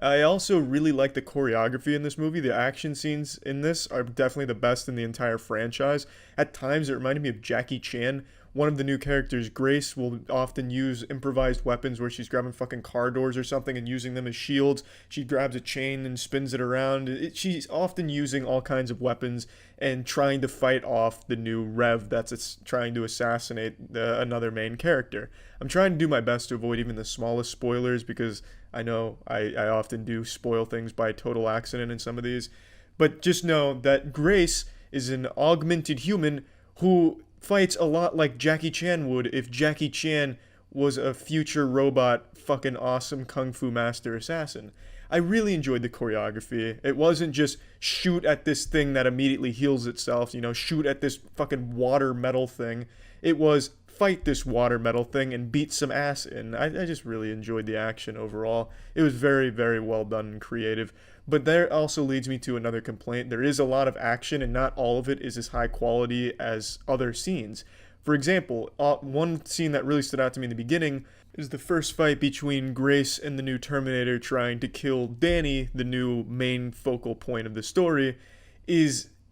I also really like the choreography in this movie. The action scenes in this are definitely the best in the entire franchise. At times, it reminded me of Jackie Chan. One of the new characters, Grace, will often use improvised weapons where she's grabbing fucking car doors or something and using them as shields. She grabs a chain and spins it around. She's often using all kinds of weapons and trying to fight off the new Rev that's trying to assassinate another main character. I'm trying to do my best to avoid even the smallest spoilers because I know I often do spoil things by total accident in some of these. But just know that Grace is an augmented human who fights a lot like Jackie Chan would if Jackie Chan was a future robot fucking awesome kung fu master assassin. I really enjoyed the choreography. It wasn't just shoot at this thing that immediately heals itself, shoot at this fucking water metal thing. It was fight this water metal thing and beat some ass in. I just really enjoyed the action overall. It was very, very well done and creative. But that also leads me to another complaint. There is a lot of action, and not all of it is as high quality as other scenes. For example, one scene that really stood out to me in the beginning is the first fight between Grace and the new Terminator trying to kill Danny, the new main focal point of the story.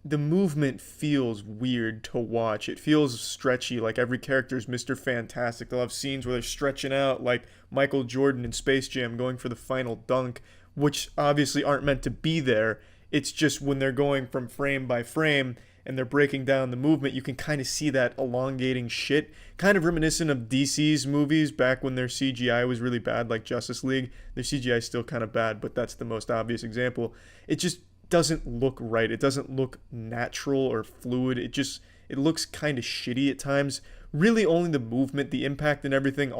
The movement feels weird to watch. It feels stretchy, like every character is Mr. Fantastic. They'll have scenes where they're stretching out like Michael Jordan in Space Jam going for the final dunk, which obviously aren't meant to be there. It's just when they're going from frame by frame and they're breaking down the movement, you can kind of see that elongating shit. Kind of reminiscent of DC's movies back when their CGI was really bad, like Justice League. Their CGI is still kind of bad, but that's the most obvious example. It just doesn't look right. It doesn't look natural or fluid. It looks kind of shitty at times. Really only the movement, the impact and everything,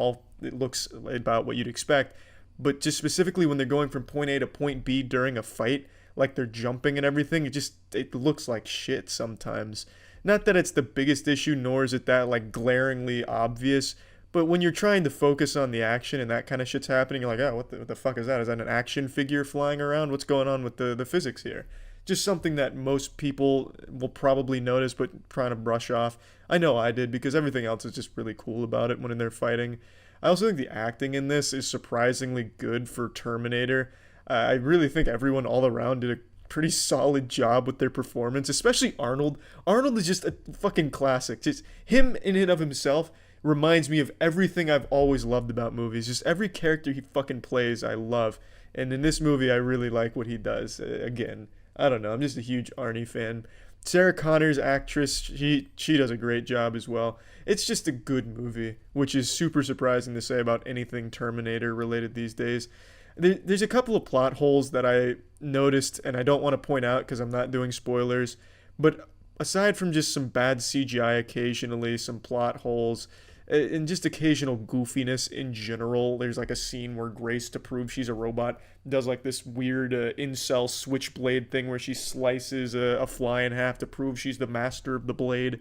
it looks about what you'd expect. But just specifically when they're going from point A to point B during a fight, like they're jumping and everything, it looks like shit sometimes. Not that it's the biggest issue, nor is it that like glaringly obvious, but when you're trying to focus on the action and that kind of shit's happening, you're like, oh, what the fuck is that? Is that an action figure flying around? What's going on with the physics here? Just something that most people will probably notice but trying to brush off. I know I did, because everything else is just really cool about it when they're fighting. I also think the acting in this is surprisingly good for Terminator. I really think everyone all around did a pretty solid job with their performance, especially Arnold. Arnold is just a fucking classic. Just him in and of himself reminds me of everything I've always loved about movies. Just every character he fucking plays, I love. And in this movie, I really like what he does. Again, I don't know. I'm just a huge Arnie fan. Sarah Connor's actress, she does a great job as well. It's just a good movie, which is super surprising to say about anything Terminator related these days. There's a couple of plot holes that I noticed, and I don't want to point out because I'm not doing spoilers, but aside from just some bad CGI occasionally, some plot holes, and just occasional goofiness in general. There's like a scene where Grace, to prove she's a robot, does like this weird incel switchblade thing where she slices a fly in half to prove she's the master of the blade.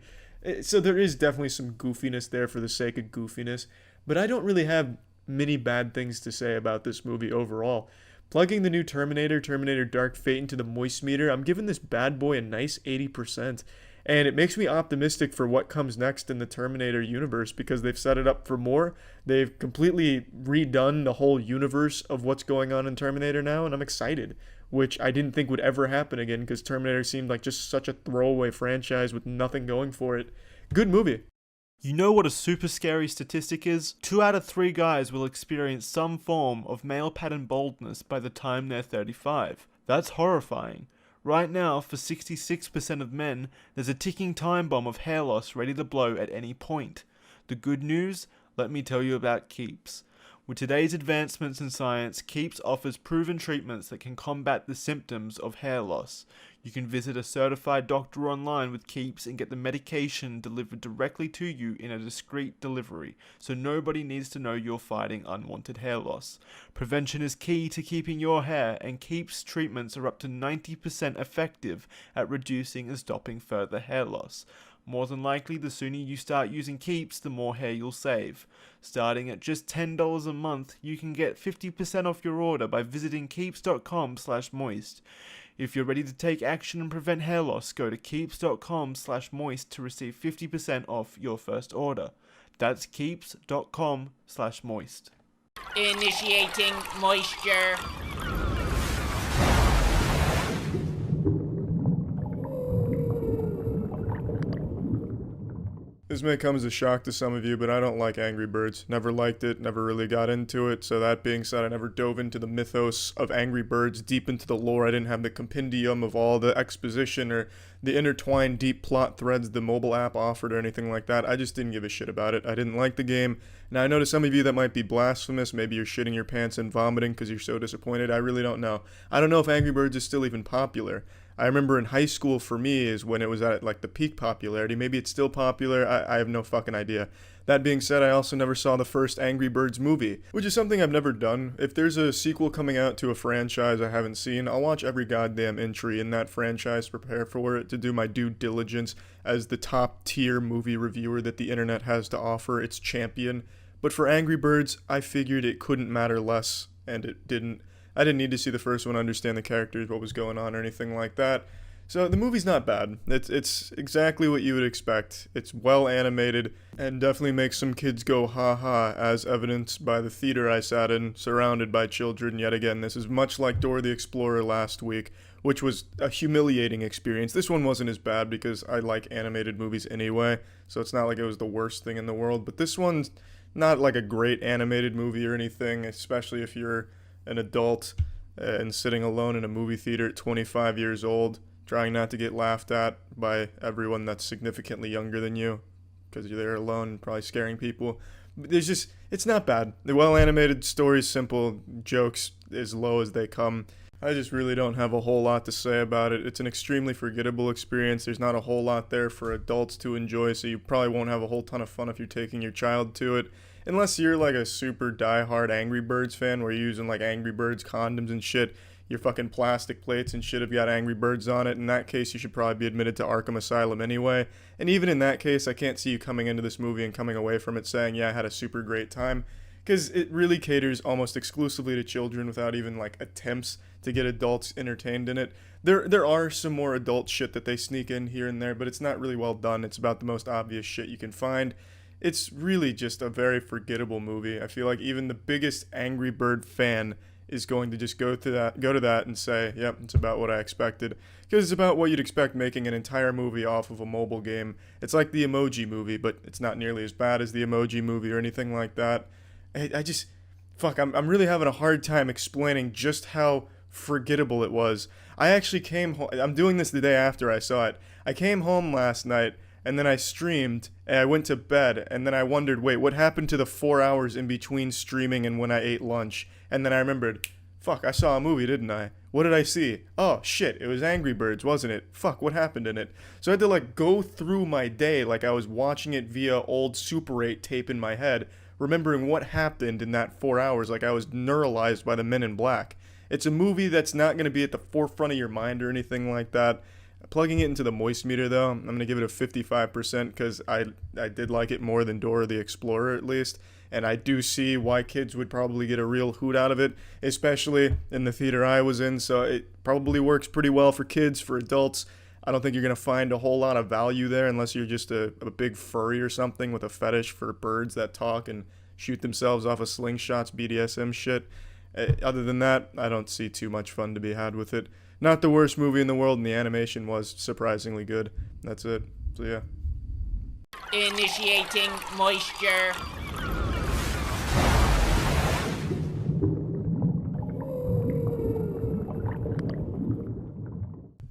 So there is definitely some goofiness there for the sake of goofiness, but I don't really have many bad things to say about this movie overall. Plugging the new Terminator Dark Fate into the moistmeter, I'm giving this bad boy a nice 80%. And it makes me optimistic for what comes next in the Terminator universe, because they've set it up for more. They've completely redone the whole universe of what's going on in Terminator now, and I'm excited, which I didn't think would ever happen again, because Terminator seemed like just such a throwaway franchise with nothing going for it. Good movie. You know what a super scary statistic is? 2 out of 3 guys will experience some form of male pattern baldness by the time they're 35. That's horrifying. Right now, for 66% of men, there's a ticking time bomb of hair loss ready to blow at any point. The good news? Let me tell you about Keeps. With today's advancements in science, Keeps offers proven treatments that can combat the symptoms of hair loss. You can visit a certified doctor online with Keeps and get the medication delivered directly to you in a discreet delivery, so nobody needs to know you're fighting unwanted hair loss. Prevention is key to keeping your hair, and Keeps treatments are up to 90% effective at reducing and stopping further hair loss. More than likely, the sooner you start using Keeps, the more hair you'll save. Starting at just $10 a month, you can get 50% off your order by visiting keeps.com/moist. If you're ready to take action and prevent hair loss, go to keeps.com/moist to receive 50% off your first order. That's keeps.com/moist. Initiating moisture. This may come as a shock to some of you, but I don't like Angry Birds. Never liked it, never really got into it. So that being said, I never dove into the mythos of Angry Birds, deep into the lore. I didn't have the compendium of all the exposition or the intertwined deep plot threads the mobile app offered or anything like that. I just didn't give a shit about it. I didn't like the game. Now, I know to some of you that might be blasphemous. Maybe you're shitting your pants and vomiting because you're so disappointed. I really don't know. I don't know if Angry Birds is still even popular. I remember in high school for me is when it was at like the peak popularity. Maybe it's still popular. I have no fucking idea. That being said, I also never saw the first Angry Birds movie, which is something I've never done. If there's a sequel coming out to a franchise I haven't seen, I'll watch every goddamn entry in that franchise, prepare for it, to do my due diligence as the top tier movie reviewer that the internet has to offer, its champion. But for Angry Birds, I figured it couldn't matter less, and it didn't. I didn't need to see the first one to understand the characters, what was going on, or anything like that. So the movie's not bad. It's exactly what you would expect. It's well animated and definitely makes some kids go ha ha, as evidenced by the theater I sat in, surrounded by children yet again. This is much like Dora the Explorer last week, which was a humiliating experience. This one wasn't as bad because I like animated movies anyway, so it's not like it was the worst thing in the world. But this one's not like a great animated movie or anything, especially if you're an adult and sitting alone in a movie theater at 25 years old, trying not to get laughed at by everyone that's significantly younger than you, because you're there alone, probably scaring people. But it's not bad. The well-animated story's simple, jokes as low as they come. I just really don't have a whole lot to say about it. It's an extremely forgettable experience. There's not a whole lot there for adults to enjoy, so you probably won't have a whole ton of fun if you're taking your child to it. Unless you're like a super die-hard Angry Birds fan where you're using like Angry Birds condoms and shit. Your fucking plastic plates and shit have got Angry Birds on it. In that case, you should probably be admitted to Arkham Asylum anyway. And even in that case, I can't see you coming into this movie and coming away from it saying, yeah, I had a super great time. Because it really caters almost exclusively to children without even like attempts to get adults entertained in it. There are some more adult shit that they sneak in here and there, but it's not really well done. It's about the most obvious shit you can find. It's really just a very forgettable movie. I feel like even the biggest Angry Bird fan is going to just go to that and say, yep, it's about what I expected. Because it's about what you'd expect making an entire movie off of a mobile game. It's like the Emoji Movie, but it's not nearly as bad as the Emoji Movie or anything like that. I'm really having a hard time explaining just how forgettable it was. I actually came home, I'm doing this the day after I saw it. I came home last night, and then I streamed, and I went to bed, and then I wondered, wait, what happened to the 4 hours in between streaming and when I ate lunch? And then I remembered, fuck, I saw a movie, didn't I? What did I see? Oh, shit, it was Angry Birds, wasn't it? Fuck, what happened in it? So I had to, like, go through my day like I was watching it via old Super 8 tape in my head, remembering what happened in that 4 hours like I was neuralized by the Men in Black. It's a movie that's not going to be at the forefront of your mind or anything like that. Plugging it into the moistmeter, though, I'm going to give it a 55% because I did like it more than Dora the Explorer, at least. And I do see why kids would probably get a real hoot out of it, especially in the theater I was in. So it probably works pretty well for kids, for adults. I don't think you're going to find a whole lot of value there unless you're just a big furry or something with a fetish for birds that talk and shoot themselves off of slingshots, BDSM shit. Other than that, I don't see too much fun to be had with it. Not the worst movie in the world, and the animation was surprisingly good. That's it. So yeah. Initiating moisture.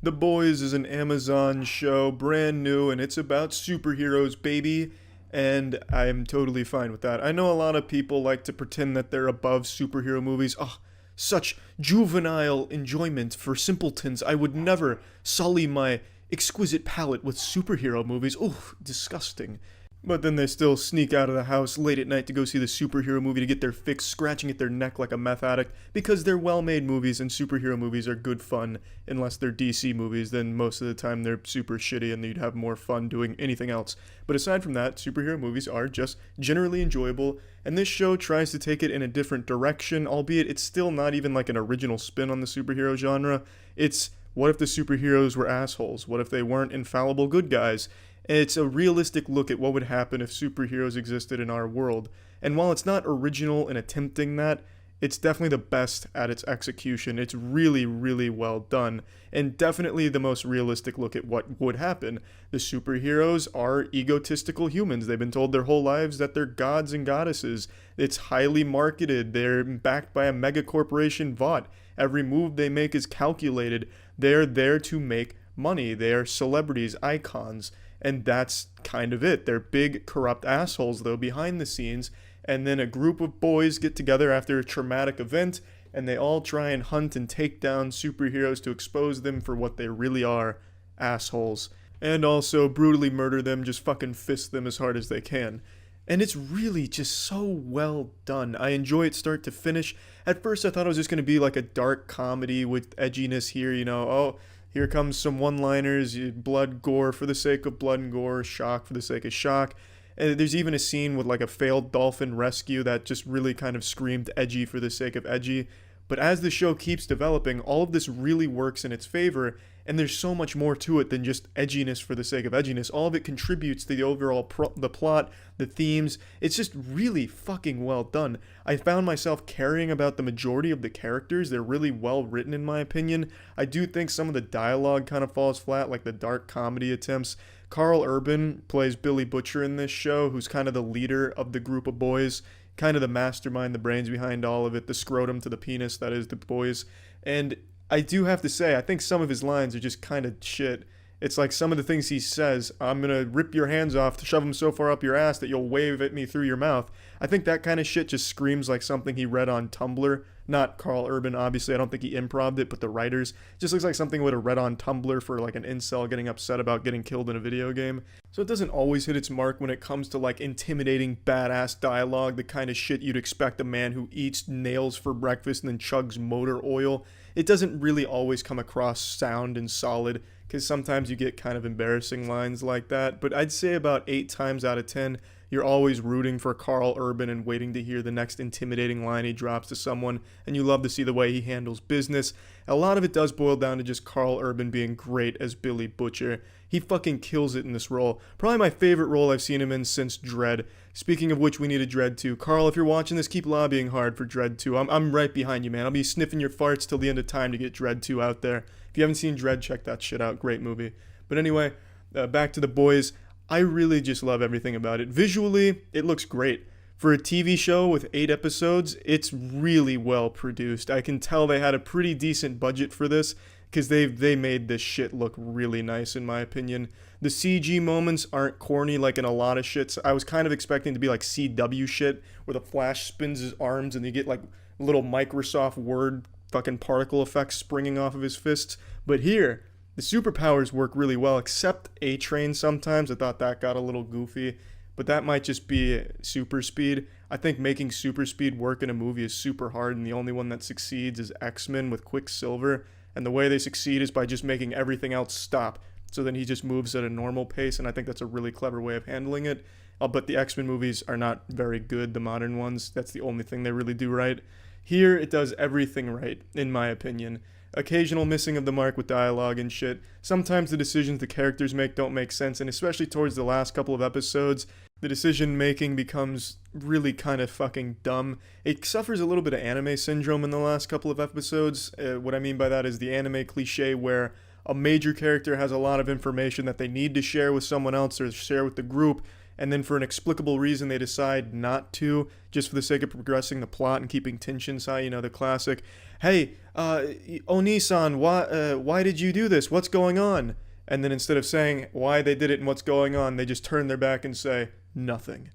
The Boys is an Amazon show, brand new, and it's about superheroes, baby. And I'm totally fine with that. I know a lot of people like to pretend that they're above superhero movies. Oh, such juvenile enjoyment for simpletons. I would never sully my exquisite palate with superhero movies. Oh, disgusting. But then they still sneak out of the house late at night to go see the superhero movie to get their fix, scratching at their neck like a meth addict, because they're well-made movies, and superhero movies are good fun. Unless they're DC movies, then most of the time they're super shitty and you'd have more fun doing anything else. But aside from that, superhero movies are just generally enjoyable, and this show tries to take it in a different direction, albeit it's still not even like an original spin on the superhero genre. It's, what if the superheroes were assholes? What if they weren't infallible good guys? It's a realistic look at what would happen if superheroes existed in our world. And while it's not original in attempting that, it's definitely the best at its execution. It's really, really well done. And definitely the most realistic look at what would happen. The superheroes are egotistical humans. They've been told their whole lives that they're gods and goddesses. It's highly marketed. They're backed by a mega corporation Vought. Every move they make is calculated. They're there to make money. They are celebrities, icons. And that's kind of it. They're big, corrupt assholes, though, behind the scenes. And then a group of boys get together after a traumatic event, and they all try and hunt and take down superheroes to expose them for what they really are, assholes. And also brutally murder them, just fucking fist them as hard as they can. And it's really just so well done. I enjoy it start to finish. At first I thought it was just going to be like a dark comedy with edginess here, oh, here comes some one-liners, blood, gore for the sake of blood and gore, shock for the sake of shock. And there's even a scene with like a failed dolphin rescue that just really kind of screamed edgy for the sake of edgy. But as the show keeps developing, all of this really works in its favor, and there's so much more to it than just edginess for the sake of edginess. All of it contributes to the overall the plot, the themes. It's just really fucking well done. I found myself caring about the majority of the characters. They're really well written in my opinion. I do think some of the dialogue kind of falls flat, like the dark comedy attempts. Karl Urban plays Billy Butcher in this show, who's kind of the leader of the group of boys, kind of the mastermind, the brains behind all of it, the scrotum to the penis, that is the boys. And I do have to say, I think some of his lines are just kind of shit. It's like some of the things he says, I'm gonna rip your hands off to shove them so far up your ass that you'll wave at me through your mouth. I think that kind of shit just screams like something he read on Tumblr. Not Karl Urban, obviously. I don't think he improv'd it, but the writers. Just looks like something would have read on Tumblr for like an incel getting upset about getting killed in a video game. So it doesn't always hit its mark when it comes to like intimidating badass dialogue, the kind of shit you'd expect a man who eats nails for breakfast and then chugs motor oil. It doesn't really always come across sound and solid, because sometimes you get kind of embarrassing lines like that, but I'd say about 8 times out of 10, you're always rooting for Karl Urban and waiting to hear the next intimidating line he drops to someone, and you love to see the way he handles business. A lot of it does boil down to just Karl Urban being great as Billy Butcher. He fucking kills it in this role. Probably my favorite role I've seen him in since Dredd. Speaking of which, we need a Dredd 2. Karl, if you're watching this, keep lobbying hard for Dredd 2. I'm right behind you, man. I'll be sniffing your farts till the end of time to get Dredd 2 out there. If you haven't seen Dredd, check that shit out. Great movie. But anyway, back to the boys. I really just love everything about it. Visually, it looks great. For a TV show with 8 episodes, it's really well produced. I can tell they had a pretty decent budget for this, because they made this shit look really nice, in my opinion. The CG moments aren't corny like in a lot of shits. I was kind of expecting to be like CW shit, where the Flash spins his arms and you get like little Microsoft Word fucking particle effects springing off of his fists. But here, the superpowers work really well, except A-Train sometimes. I thought that got a little goofy, but that might just be super speed. I think making super speed work in a movie is super hard, and the only one that succeeds is X-Men with Quicksilver, and the way they succeed is by just making everything else stop, so then he just moves at a normal pace, and I think that's a really clever way of handling it. But the X-Men movies are not very good, the modern ones. That's the only thing they really do right. Here, it does everything right, in my opinion. Occasional missing of the mark with dialogue and shit. Sometimes the decisions the characters make don't make sense, and especially towards the last couple of episodes, the decision making becomes really kind of fucking dumb. It suffers a little bit of anime syndrome in the last couple of episodes. What I mean by that is the anime cliche where a major character has a lot of information that they need to share with someone else or share with the group, and then for an inexplicable reason they decide not to, just for the sake of progressing the plot and keeping tensions high. The classic, hey, Oni-san, why did you do this? What's going on? And then instead of saying why they did it and what's going on, they just turn their back and say, nothing.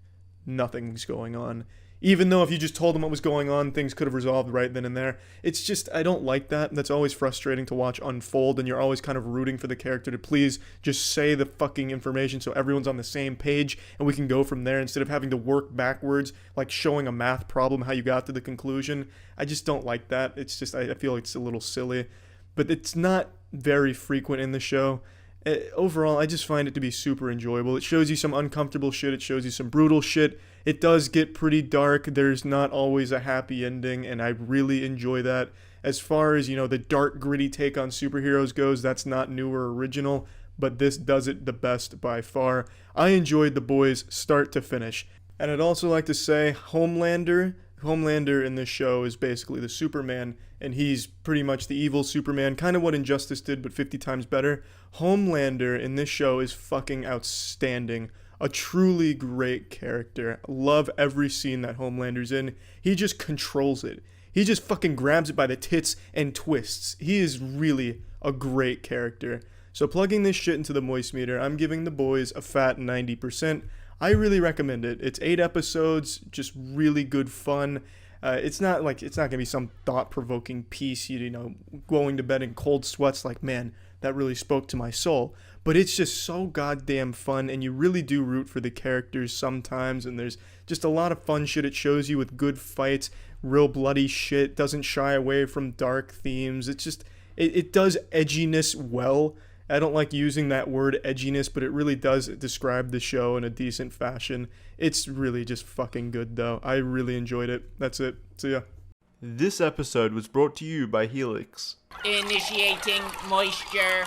Nothing's going on. Even though if you just told them what was going on, things could have resolved right then and there. It's just, I don't like that. That's always frustrating to watch unfold, and you're always kind of rooting for the character to please just say the fucking information so everyone's on the same page and we can go from there instead of having to work backwards, like showing a math problem how you got to the conclusion. I just don't like that. It's just, I feel like it's a little silly. But it's not very frequent in the show. Overall, I just find it to be super enjoyable. It shows you some uncomfortable shit. It shows you some brutal shit. It does get pretty dark. There's not always a happy ending, and I really enjoy that. As far as, the dark, gritty take on superheroes goes, that's not new or original, but this does it the best by far. I enjoyed The Boys start to finish. And I'd also like to say Homelander in this show is basically the Superman, and he's pretty much the evil Superman, kind of what Injustice did, but 50 times better. Homelander in this show is fucking outstanding. A truly great character. Love every scene that Homelander's in. He just controls it. He just fucking grabs it by the tits and twists. He is really a great character. So plugging this shit into the moistmeter, I'm giving The Boys a fat 90%. I really recommend it. It's 8 episodes, just really good fun. It's not gonna be some thought-provoking piece, going to bed in cold sweats like, man, that really spoke to my soul. But it's just so goddamn fun, and you really do root for the characters sometimes, and there's just a lot of fun shit it shows you with good fights, real bloody shit, doesn't shy away from dark themes. It's just, it does edginess well. I don't like using that word edginess, but it really does describe the show in a decent fashion. It's really just fucking good, though. I really enjoyed it. That's it. See ya. This episode was brought to you by Helix. Initiating moisture.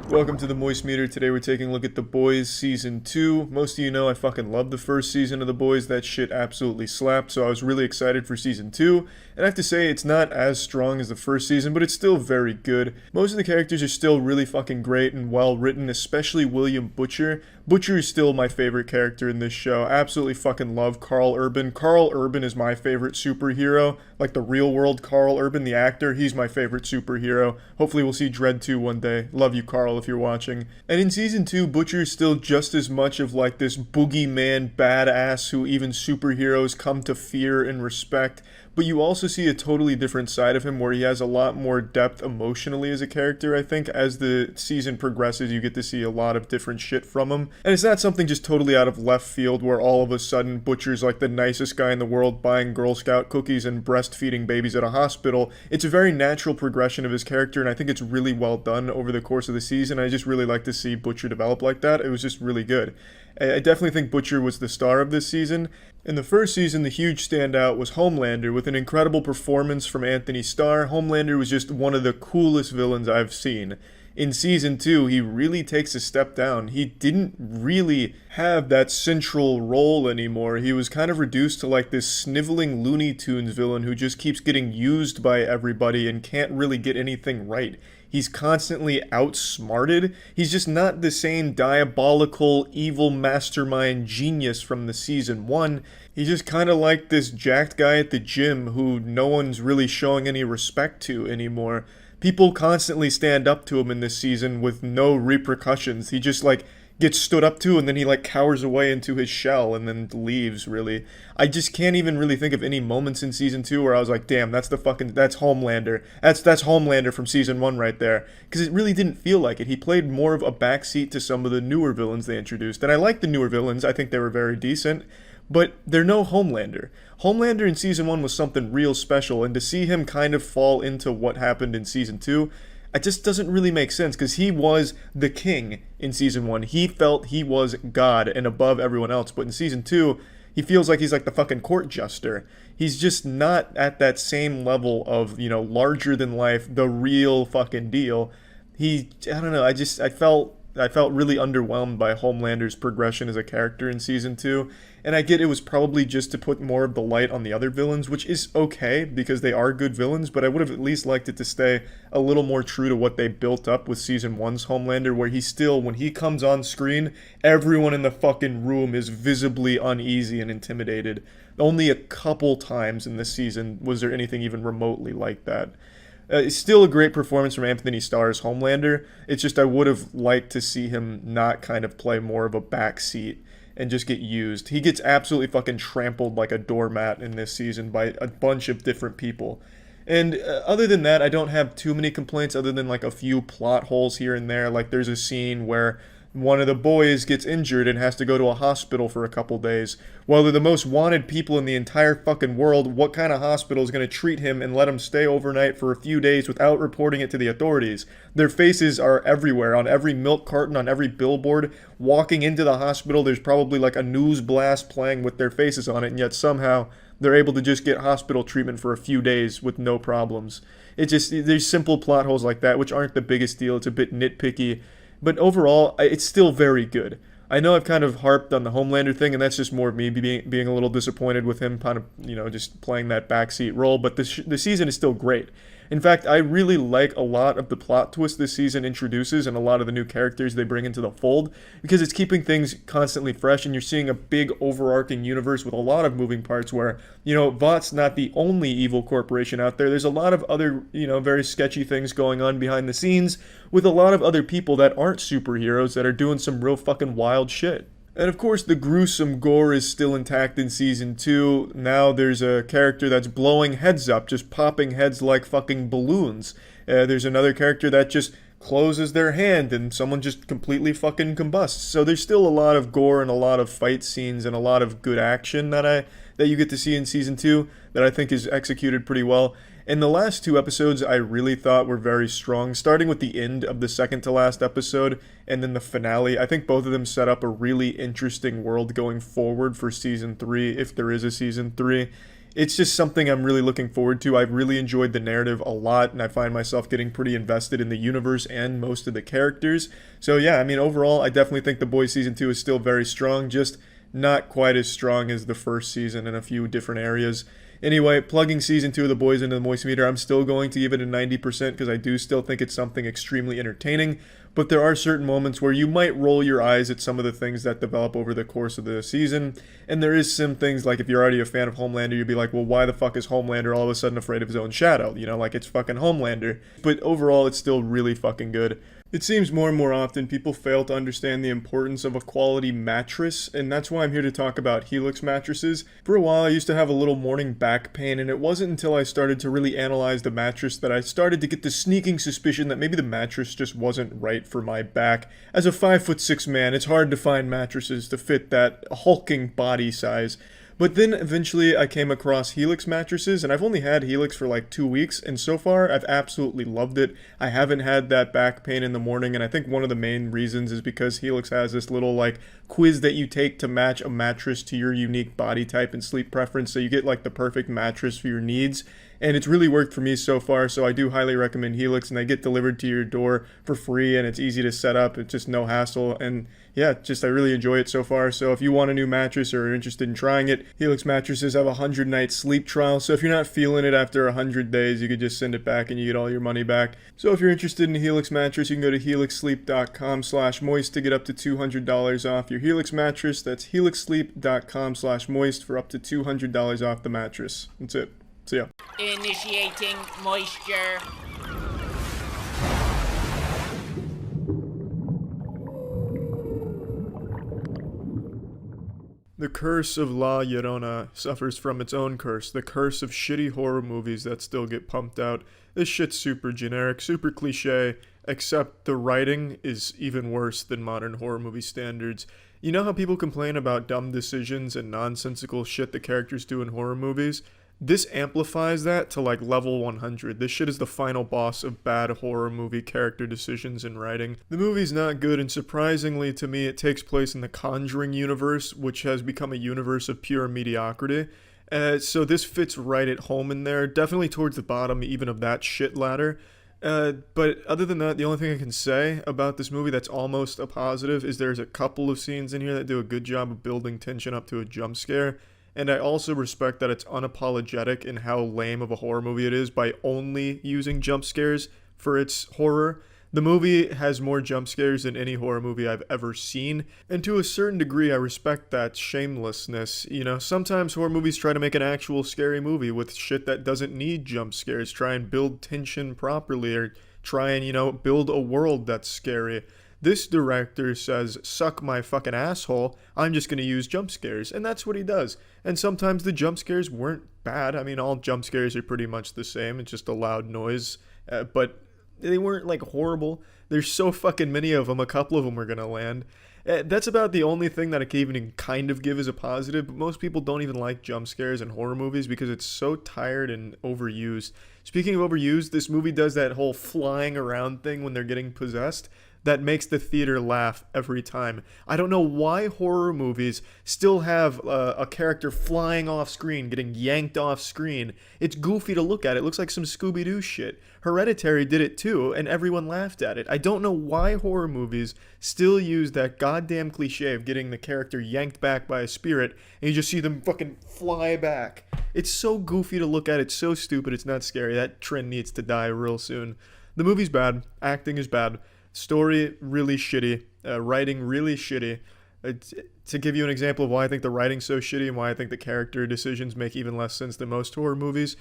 Welcome to the Moist Meter. Today we're taking a look at The Boys Season 2. Most of you know I fucking love the first season of The Boys. That shit absolutely slapped, so I was really excited for Season 2. And I have to say, it's not as strong as the first season, but it's still very good. Most of the characters are still really fucking great and well written, especially William Butcher. Butcher is still my favorite character in this show. I absolutely fucking love Karl Urban. Karl Urban is my favorite superhero. Like the real world Karl Urban, the actor, he's my favorite superhero. Hopefully we'll see Dredd 2 one day. Love you, Karl, if you're watching. And in Season 2, Butcher is still just as much of like this boogeyman badass who even superheroes come to fear and respect. But you also see a totally different side of him where he has a lot more depth emotionally as a character, I think. As the season progresses, you get to see a lot of different shit from him. And it's not something just totally out of left field where all of a sudden Butcher's like the nicest guy in the world buying Girl Scout cookies and breastfeeding babies at a hospital. It's a very natural progression of his character, and I think it's really well done over the course of the season. I just really like to see Butcher develop like that. It was just really good. I definitely think Butcher was the star of this season. In the first season, the huge standout was Homelander, with an incredible performance from Anthony Starr. Homelander was just one of the coolest villains I've seen. In Season 2, he really takes a step down. He didn't really have that central role anymore. He was kind of reduced to like this sniveling Looney Tunes villain who just keeps getting used by everybody and can't really get anything right. He's constantly outsmarted. He's just not the same diabolical, evil mastermind genius from the Season 1. He's just kind of like this jacked guy at the gym who no one's really showing any respect to anymore. People constantly stand up to him in this season with no repercussions. He just like gets stood up to and then he like cowers away into his shell and then leaves, really. I just can't even really think of any moments in Season 2 where I was like, damn, that's Homelander. That's Homelander from Season 1 right there. Because it really didn't feel like it. He played more of a backseat to some of the newer villains they introduced. And I like the newer villains. I think they were very decent. But they're no Homelander. Homelander in Season 1 was something real special, and to see him kind of fall into what happened in Season 2, it just doesn't really make sense, because he was the king in Season 1. He felt he was God and above everyone else, but in Season 2, he feels like he's like the fucking court jester. He's just not at that same level of, larger than life, the real fucking deal. I don't know, I felt really underwhelmed by Homelander's progression as a character in Season 2, and I get it was probably just to put more of the light on the other villains, which is okay, because they are good villains, but I would have at least liked it to stay a little more true to what they built up with Season 1's Homelander, where he still, when he comes on screen, everyone in the fucking room is visibly uneasy and intimidated. Only a couple times in this season was there anything even remotely like that. It's still a great performance from Anthony Starr's Homelander. It's just I would have liked to see him not kind of play more of a backseat and just get used. He gets absolutely fucking trampled like a doormat in this season by a bunch of different people. And other than that, I don't have too many complaints other than like a few plot holes here and there. Like there's a scene where one of the boys gets injured and has to go to a hospital for a couple days. Well, they're the most wanted people in the entire fucking world. What kind of hospital is going to treat him and let him stay overnight for a few days without reporting it to the authorities? Their faces are everywhere, on every milk carton, on every billboard. Walking into the hospital, there's probably like a news blast playing with their faces on it, and yet somehow they're able to just get hospital treatment for a few days with no problems. There's simple plot holes like that, which aren't the biggest deal. It's a bit nitpicky. But overall, it's still very good. I know I've kind of harped on the Homelander thing, and that's just more of me being a little disappointed with him kind of, just playing that backseat role. But the season is still great. In fact, I really like a lot of the plot twist this season introduces and a lot of the new characters they bring into the fold, because it's keeping things constantly fresh, and you're seeing a big overarching universe with a lot of moving parts where, Vought's not the only evil corporation out there. There's a lot of other, very sketchy things going on behind the scenes with a lot of other people that aren't superheroes that are doing some real fucking wild shit. And of course, the gruesome gore is still intact in Season 2. Now there's a character that's blowing heads up, just popping heads like fucking balloons. There's another character that just closes their hand and someone just completely fucking combusts. So there's still a lot of gore and a lot of fight scenes and a lot of good action that you get to see in Season 2 that I think is executed pretty well. And the last 2 episodes I really thought were very strong, starting with the end of the second to last episode and then the finale. I think both of them set up a really interesting world going forward for Season 3, if there is a Season 3. It's just something I'm really looking forward to. I've really enjoyed the narrative a lot, and I find myself getting pretty invested in the universe and most of the characters. So yeah, overall, I definitely think The Boys Season 2 is still very strong, just not quite as strong as the first season in a few different areas. Anyway, plugging Season 2 of The Boys into the Moist-Meter, I'm still going to give it a 90% because I do still think it's something extremely entertaining, but there are certain moments where you might roll your eyes at some of the things that develop over the course of the season, and there is some things, like if you're already a fan of Homelander, you'd be like, well, why the fuck is Homelander all of a sudden afraid of his own shadow? Like it's fucking Homelander. But overall, it's still really fucking good. It seems more and more often people fail to understand the importance of a quality mattress, and that's why I'm here to talk about Helix mattresses. For a while, I used to have a little morning back pain, and it wasn't until I started to really analyze the mattress that I started to get the sneaking suspicion that maybe the mattress just wasn't right for my back. As a 5'6" man, it's hard to find mattresses to fit that hulking body size. But then eventually I came across Helix mattresses, and I've only had Helix for like 2 weeks, and so far I've absolutely loved it. I haven't had that back pain in the morning, and I think one of the main reasons is because Helix has this little quiz that you take to match a mattress to your unique body type and sleep preference, so you get the perfect mattress for your needs. And it's really worked for me so far, so I do highly recommend Helix, and they get delivered to your door for free, and it's easy to set up. It's just no hassle, and yeah, I really enjoy it so far. So if you want a new mattress or are interested in trying it, Helix mattresses have a 100-night sleep trial, so if you're not feeling it after 100 days, you could just send it back and you get all your money back. So if you're interested in a Helix mattress, you can go to helixsleep.com/moist to get up to $200 off your Helix mattress. That's helixsleep.com/moist for up to $200 off the mattress. That's it. See ya. Initiating moisture. The curse of La Llorona suffers from its own curse, the curse of shitty horror movies that still get pumped out. This shit's super generic, super cliche, except the writing is even worse than modern horror movie standards. You know how people complain about dumb decisions and nonsensical shit the characters do in horror movies? This amplifies that to level 100. This shit is the final boss of bad horror movie character decisions and writing. The movie's not good, and surprisingly to me, it takes place in the Conjuring universe, which has become a universe of pure mediocrity. So this fits right at home in there, definitely towards the bottom even of that shit ladder. But other than that, the only thing I can say about this movie that's almost a positive is there's a couple of scenes in here that do a good job of building tension up to a jump scare. And I also respect that it's unapologetic in how lame of a horror movie it is by only using jump scares for its horror. The movie has more jump scares than any horror movie I've ever seen, and to a certain degree I respect that shamelessness. Sometimes horror movies try to make an actual scary movie with shit that doesn't need jump scares, try and build tension properly, or try and, build a world that's scary. This director says, suck my fucking asshole, I'm just going to use jump scares. And that's what he does. And sometimes the jump scares weren't bad. All jump scares are pretty much the same. It's just a loud noise. But they weren't horrible. There's so fucking many of them. A couple of them are going to land. That's about the only thing that I can even kind of give as a positive, but most people don't even like jump scares in horror movies because it's so tired and overused. Speaking of overused, this movie does that whole flying around thing when they're getting possessed. that makes the theater laugh every time. I don't know why horror movies still have a character flying off screen, getting yanked off screen. It's goofy to look at. It looks like some Scooby-Doo shit. Hereditary did it too, and everyone laughed at it. I don't know why horror movies still use that goddamn cliche of getting the character yanked back by a spirit, and you just see them fucking fly back. It's so goofy to look at. It's so stupid. It's not scary. That trend needs to die real soon. The movie's bad. Acting is bad. Story really shitty. Writing really shitty. To give you an example of why I think the writing's so shitty and why I think the character decisions make even less sense than most horror movies,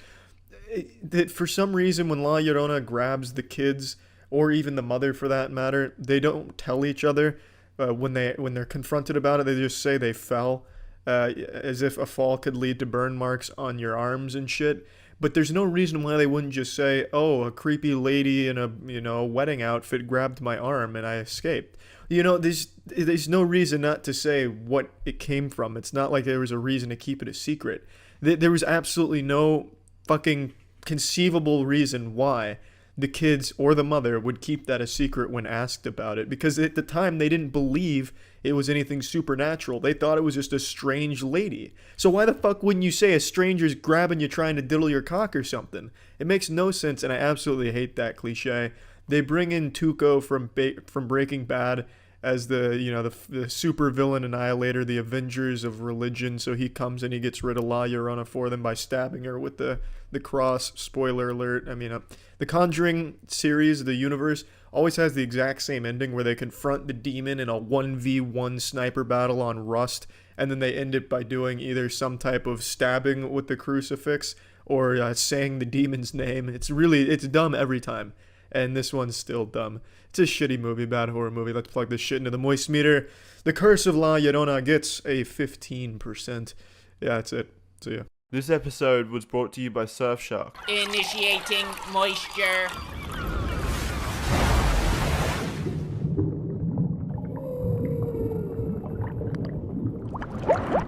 that for some reason when La Llorona grabs the kids, or even the mother for that matter, they don't tell each other when they're confronted about it. They just say they fell, as if a fall could lead to burn marks on your arms and shit. But there's no reason why they wouldn't just say, oh, a creepy lady in a wedding outfit grabbed my arm and I escaped. There's no reason not to say what it came from. It's not like there was a reason to keep it a secret. There was absolutely no fucking conceivable reason why the kids or the mother would keep that a secret when asked about it, because at the time they didn't believe it was anything supernatural. They thought it was just a strange lady. So why the fuck wouldn't you say a stranger's grabbing you trying to diddle your cock or something? It makes no sense, and I absolutely hate that cliche. They bring in Tuco from Breaking Bad as the super villain annihilator, the Avengers of religion. So he comes and he gets rid of La Llorona for them by stabbing her with the cross. Spoiler alert. I mean, the Conjuring series, the universe, always has the exact same ending where they confront the demon in a 1v1 sniper battle on Rust, and then they end it by doing either some type of stabbing with the crucifix or saying the demon's name. It's dumb every time. And this one's still dumb. It's a shitty movie, bad horror movie. Let's plug this shit into the moist meter. The Curse of La Llorona gets a 15%. Yeah, that's it. See ya. This episode was brought to you by Surfshark. Initiating moisture.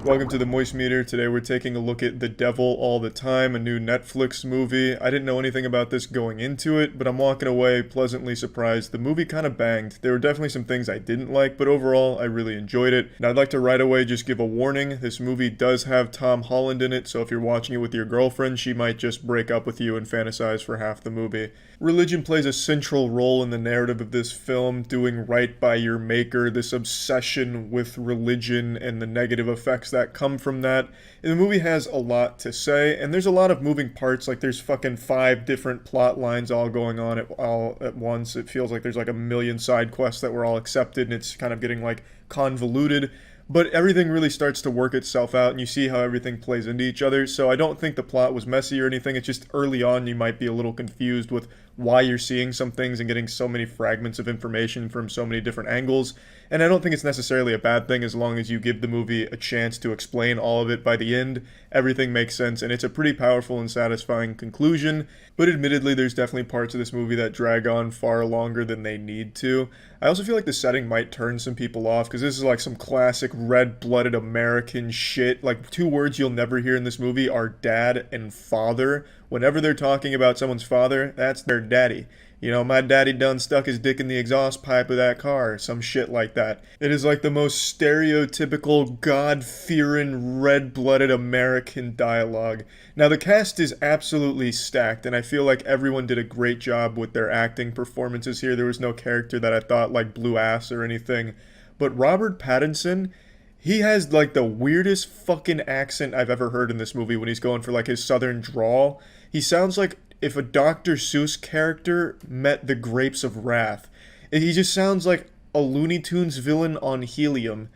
Welcome to the Moist Meter. Today we're taking a look at The Devil All the Time, a new Netflix movie. I didn't know anything about this going into it, but I'm walking away pleasantly surprised. The movie kind of banged. There were definitely some things I didn't like, but overall I really enjoyed it. And I'd like to right away just give a warning. This movie does have Tom Holland in it, so if you're watching it with your girlfriend, she might just break up with you and fantasize for half the movie. Religion plays a central role in the narrative of this film, doing right by your maker, this obsession with religion and the negative effects that come from that. And the movie has a lot to say, and there's a lot of moving parts. Like, there's fucking 5 different plot lines all going on all at once. It feels like there's like a million side quests that were all accepted, and it's kind of getting like convoluted. But everything really starts to work itself out, and you see how everything plays into each other. So I don't think the plot was messy or anything. It's just early on you might be a little confused with why you're seeing some things and getting so many fragments of information from so many different angles. And I don't think it's necessarily a bad thing as long as you give the movie a chance to explain all of it. By the end, everything makes sense, and it's a pretty powerful and satisfying conclusion. But admittedly, there's definitely parts of this movie that drag on far longer than they need to. I also feel like the setting might turn some people off, because this is like some classic red-blooded American shit. Like, 2 words you'll never hear in this movie are dad and father. Whenever they're talking about someone's father, that's their daddy. You know, my daddy done stuck his dick in the exhaust pipe of that car, some shit like that. It is like the most stereotypical, God-fearing, red-blooded American dialogue. Now, the cast is absolutely stacked, and I feel like everyone did a great job with their acting performances here. There was no character that I thought, like, blew ass or anything. But Robert Pattinson, he has, like, the weirdest fucking accent I've ever heard in this movie when he's going for, like, his southern drawl. He sounds like if a Dr. Seuss character met the Grapes of Wrath. He just sounds like a Looney Tunes villain on helium.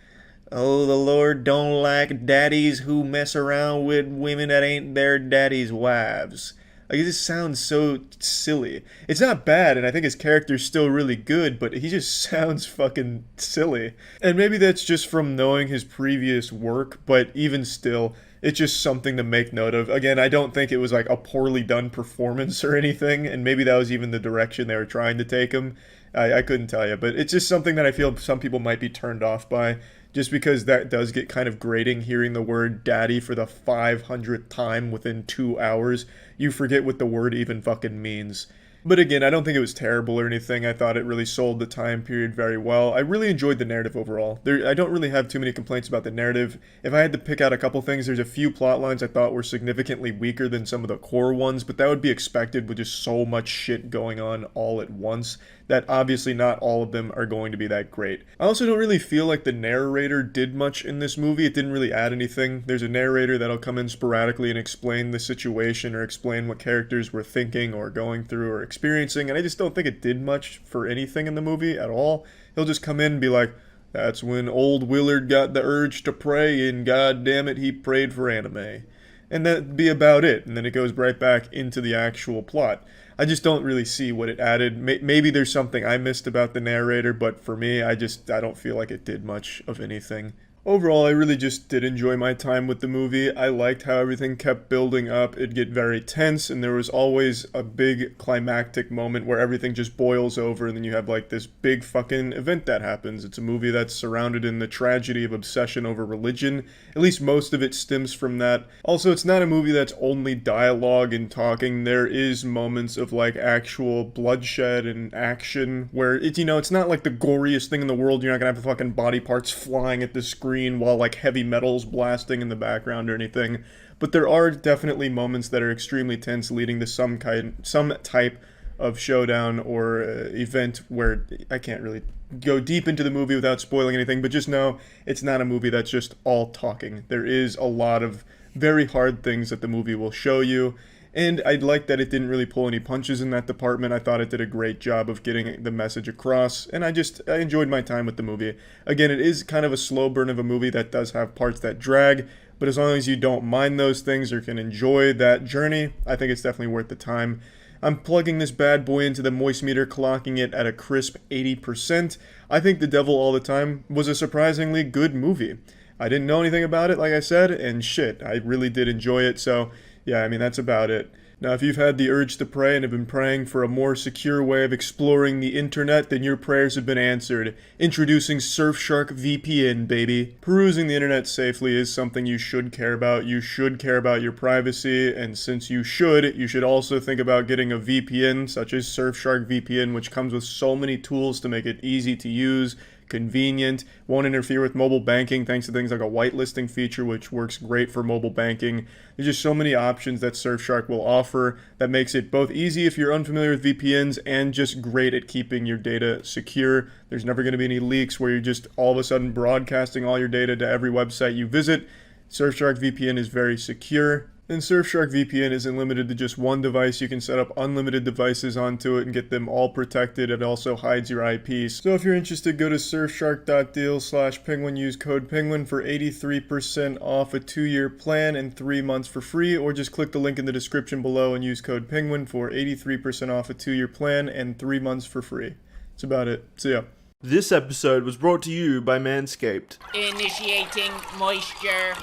Oh, the Lord don't like daddies who mess around with women that ain't their daddy's wives. Like, it just sounds so silly. It's not bad, and I think his character's still really good, but he just sounds fucking silly. And maybe that's just from knowing his previous work, but even still, it's just something to make note of. Again, I don't think it was like a poorly done performance or anything, and maybe that was even the direction they were trying to take him. I couldn't tell you, but it's just something that I feel some people might be turned off by, just because that does get kind of grating, hearing the word daddy for the 500th time within 2 hours. You forget what the word even fucking means. But again, I don't think it was terrible or anything. I thought it really sold the time period very well. I really enjoyed the narrative overall. I don't really have too many complaints about the narrative. If I had to pick out a couple things, there's a few plot lines I thought were significantly weaker than some of the core ones, but that would be expected with just so much shit going on all at once, that obviously not all of them are going to be that great. I also don't really feel like the narrator did much in this movie. It didn't really add anything. There's a narrator that'll come in sporadically and explain the situation or explain what characters were thinking or going through or experiencing, and I just don't think it did much for anything in the movie at all. He'll just come in and be like, that's when old Willard got the urge to pray, and god damn it, he prayed for anime. And that'd be about it, and then it goes right back into the actual plot. I just don't really see what it added. Maybe there's something I missed about the narrator, but for me, I don't feel like it did much of anything. Overall, I really just did enjoy my time with the movie. I liked how everything kept building up. It'd get very tense, and there was always a big climactic moment where everything just boils over, and then you have like this big fucking event that happens. It's a movie that's surrounded in the tragedy of obsession over religion. At least most of it stems from that. Also, it's not a movie that's only dialogue and talking. There is moments of like actual bloodshed and action where it's not like the goriest thing in the world. You're not gonna have fucking body parts flying at the screen while like heavy metal's blasting in the background or anything, but there are definitely moments that are extremely tense, leading to some type of showdown or event where I can't really go deep into the movie without spoiling anything, but just know it's not a movie that's just all talking. There is a lot of very hard things that the movie will show you, and I'd like that it didn't really pull any punches in that department. I thought it did a great job of getting the message across, and I enjoyed my time with the movie. Again, it is kind of a slow burn of a movie that does have parts that drag, but as long as you don't mind those things or can enjoy that journey, I think it's definitely worth the time. I'm plugging this bad boy into the moistmeter, clocking it at a crisp 80%. I think The Devil All the Time was a surprisingly good movie. I didn't know anything about it, like I said, and shit, I really did enjoy it, so yeah, I mean, that's about it. Now, if you've had the urge to pray and have been praying for a more secure way of exploring the internet, then your prayers have been answered. Introducing Surfshark VPN, baby. Perusing the internet safely is something you should care about. You should care about your privacy, and since you should also think about getting a VPN, such as Surfshark VPN, which comes with so many tools to make it easy to use, convenient, won't interfere with mobile banking thanks to things like a whitelisting feature, which works great for mobile banking. There's just so many options that Surfshark will offer that makes it both easy if you're unfamiliar with VPNs and just great at keeping your data secure. There's never going to be any leaks where you're just all of a sudden broadcasting all your data to every website you visit. Surfshark VPN is very secure. And Surfshark VPN isn't limited to just one device. You can set up unlimited devices onto it and get them all protected. It also hides your IPs. So if you're interested, go to surfshark.deal/penguin. Use code penguin for 83% off a 2-year plan and 3 months for free, or just click the link in the description below and use code penguin for 83% off a 2-year plan and 3 months for free. That's about it. See ya. This episode was brought to you by Manscaped. Initiating moisture.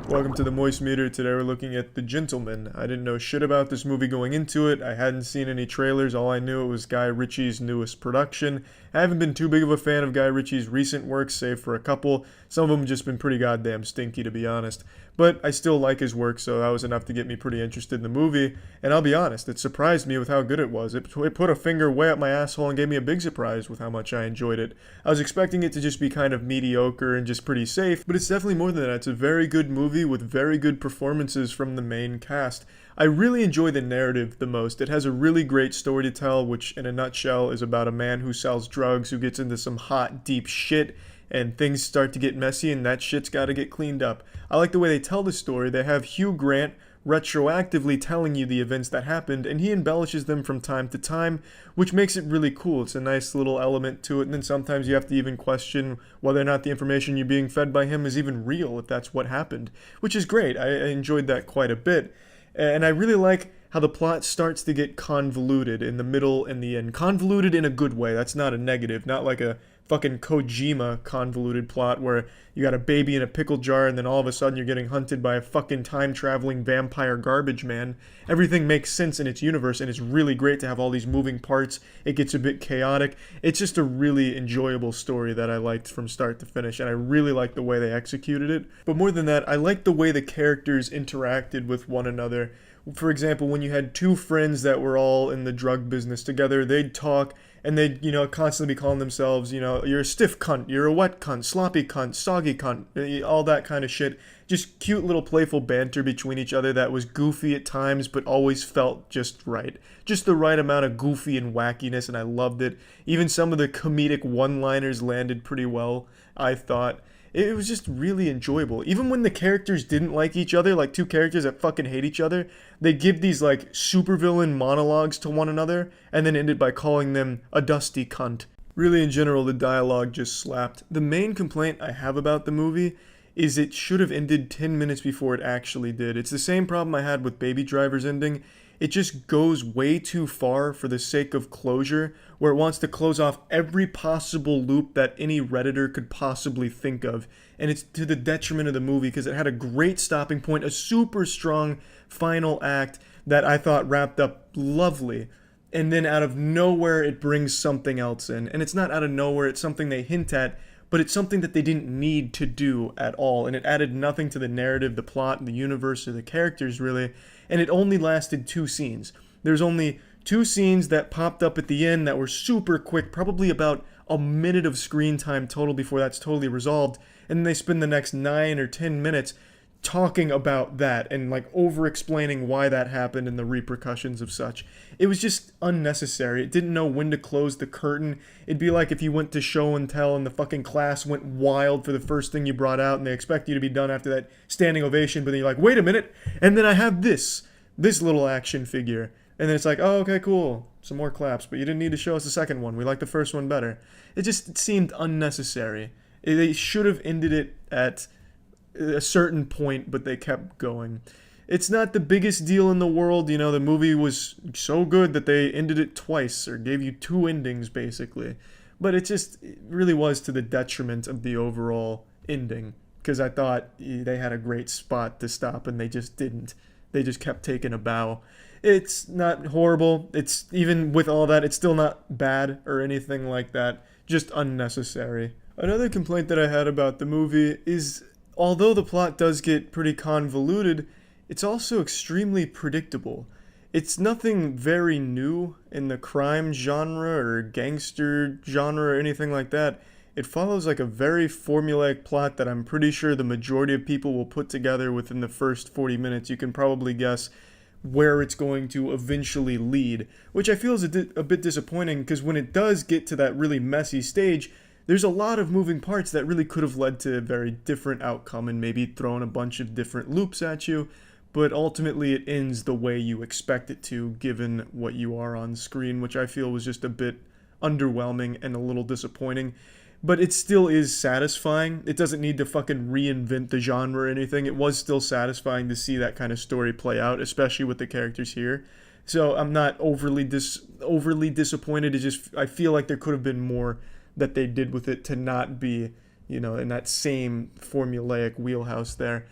Welcome to the Moist Meter. Today we're looking at The Gentleman. I didn't know shit about this movie going into it. I hadn't seen any trailers. All I knew it was Guy Ritchie's newest production. I haven't been too big of a fan of Guy Ritchie's recent works, save for a couple. Some of them have just been pretty goddamn stinky, to be honest. But I still like his work, so that was enough to get me pretty interested in the movie. And I'll be honest, it surprised me with how good it was. It put a finger way up my asshole and gave me a big surprise with how much I enjoyed it. I was expecting it to just be kind of mediocre and just pretty safe, but it's definitely more than that. It's a very good movie with very good performances from the main cast. I really enjoy the narrative the most. It has a really great story to tell, which in a nutshell is about a man who sells drugs, who gets into some hot, deep shit, and things start to get messy, and that shit's gotta get cleaned up. I like the way they tell the story. They have Hugh Grant retroactively telling you the events that happened, and he embellishes them from time to time, which makes it really cool. It's a nice little element to it, and then sometimes you have to even question whether or not the information you're being fed by him is even real, if that's what happened, which is great. I enjoyed that quite a bit. And I really like how the plot starts to get convoluted in the middle and the end. Convoluted in a good way. That's not a negative, not like a fucking Kojima convoluted plot where you got a baby in a pickle jar and then all of a sudden you're getting hunted by a fucking time-traveling vampire garbage man. Everything makes sense in its universe, and it's really great to have all these moving parts. It gets a bit chaotic. It's just a really enjoyable story that I liked from start to finish, and I really liked the way they executed it. But more than that, I liked the way the characters interacted with one another. For example, when you had two friends that were all in the drug business together, they'd talk and they'd, constantly be calling themselves, you're a stiff cunt, you're a wet cunt, sloppy cunt, soggy cunt, all that kind of shit. Just cute little playful banter between each other that was goofy at times, but always felt just right. Just the right amount of goofy and wackiness, and I loved it. Even some of the comedic one-liners landed pretty well, I thought. It was just really enjoyable. Even when the characters didn't like each other, like two characters that fucking hate each other, they give these like supervillain monologues to one another and then ended by calling them a dusty cunt. Really, in general, the dialogue just slapped. The main complaint I have about the movie is it should have ended 10 minutes before it actually did. It's the same problem I had with Baby Driver's ending. It just goes way too far for the sake of closure, where it wants to close off every possible loop that any Redditor could possibly think of. And it's to the detriment of the movie, because it had a great stopping point, a super strong final act that I thought wrapped up lovely. And then out of nowhere, it brings something else in. And it's not out of nowhere, it's something they hint at, but it's something that they didn't need to do at all. And it added nothing to the narrative, the plot, the universe, or the characters, really. And it only lasted 2 scenes. There's only 2 scenes that popped up at the end that were super quick, probably about a minute of screen time total before that's totally resolved. And then they spend the next 9 or 10 minutes talking about that and like over-explaining why that happened and the repercussions of such. It was just unnecessary. It didn't know when to close the curtain. It'd be like if you went to show and tell and the fucking class went wild for the first thing you brought out and they expect you to be done after that standing ovation, but then you're like, wait a minute, and then I have this little action figure. And then it's like, oh, okay, cool, some more claps, but you didn't need to show us the second one. We like the first one better. It seemed unnecessary. They should have ended it at a certain point, but they kept going. It's not the biggest deal in the world, the movie was so good that they ended it twice, or gave you 2 endings, basically. But it really was to the detriment of the overall ending, because I thought they had a great spot to stop, and they just didn't. They just kept taking a bow. It's not horrible. It's, even with all that, it's still not bad or anything like that. Just unnecessary. Another complaint that I had about the movie is, although the plot does get pretty convoluted, it's also extremely predictable. It's nothing very new in the crime genre or gangster genre or anything like that. It follows like a very formulaic plot that I'm pretty sure the majority of people will put together within the first 40 minutes. You can probably guess where it's going to eventually lead, which I feel is a bit disappointing, because when it does get to that really messy stage, there's a lot of moving parts that really could have led to a very different outcome and maybe thrown a bunch of different loops at you, but ultimately it ends the way you expect it to, given what you are on screen, which I feel was just a bit underwhelming and a little disappointing. But it still is satisfying. It doesn't need to fucking reinvent the genre or anything. It was still satisfying to see that kind of story play out, especially with the characters here. So I'm not overly disappointed. It's just, I feel like there could have been more that they did with it to not be, in that same formulaic wheelhouse there.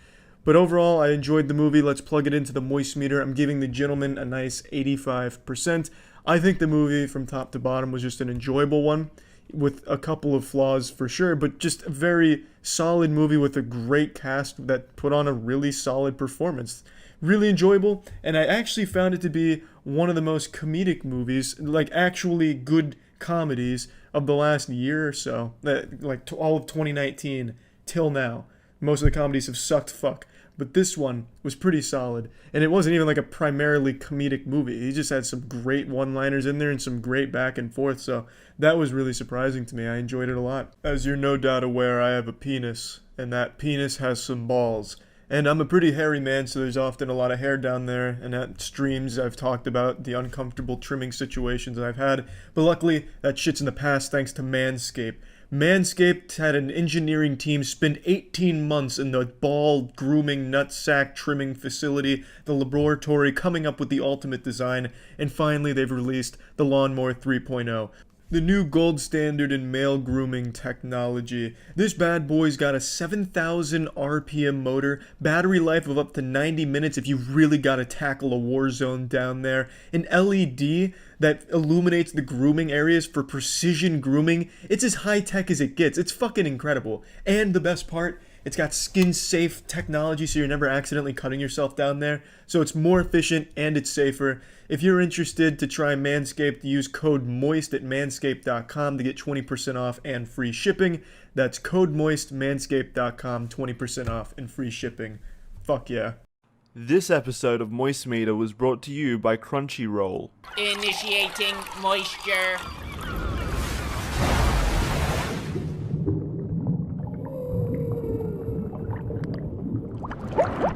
But overall, I enjoyed the movie. Let's plug it into the moist meter. I'm giving The Gentleman a nice 85%. I think the movie from top to bottom was just an enjoyable one, with a couple of flaws for sure, but just a very solid movie with a great cast that put on a really solid performance. Really enjoyable, and I actually found it to be one of the most comedic movies, like actually good comedies of the last year or so, like all of 2019 till now. Most of the comedies have sucked fuck, but this one was pretty solid, and it wasn't even like a primarily comedic movie. He just had some great one-liners in there and some great back and forth, so that was really surprising to me. I enjoyed it a lot. As you're no doubt aware, I have a penis, and that penis has some balls. And I'm a pretty hairy man, so there's often a lot of hair down there, and at streams I've talked about the uncomfortable trimming situations I've had, but luckily that shit's in the past thanks to Manscaped. Manscaped had an engineering team spend 18 months in the ball grooming nutsack trimming facility, the laboratory, coming up with the ultimate design, and finally they've released the Lawnmower 3.0. The new gold standard in male grooming technology. This bad boy's got a 7,000 RPM motor, battery life of up to 90 minutes if you really gotta tackle a war zone down there, an LED that illuminates the grooming areas for precision grooming. It's as high tech as it gets. It's fucking incredible. And the best part, it's got skin-safe technology, so you're never accidentally cutting yourself down there. So it's more efficient and it's safer. If you're interested to try Manscaped, use code MOIST at manscaped.com to get 20% off and free shipping. That's code MOIST, manscaped.com, 20% off and free shipping. Fuck yeah. This episode of MoistMeter was brought to you by Crunchyroll. Initiating moisture.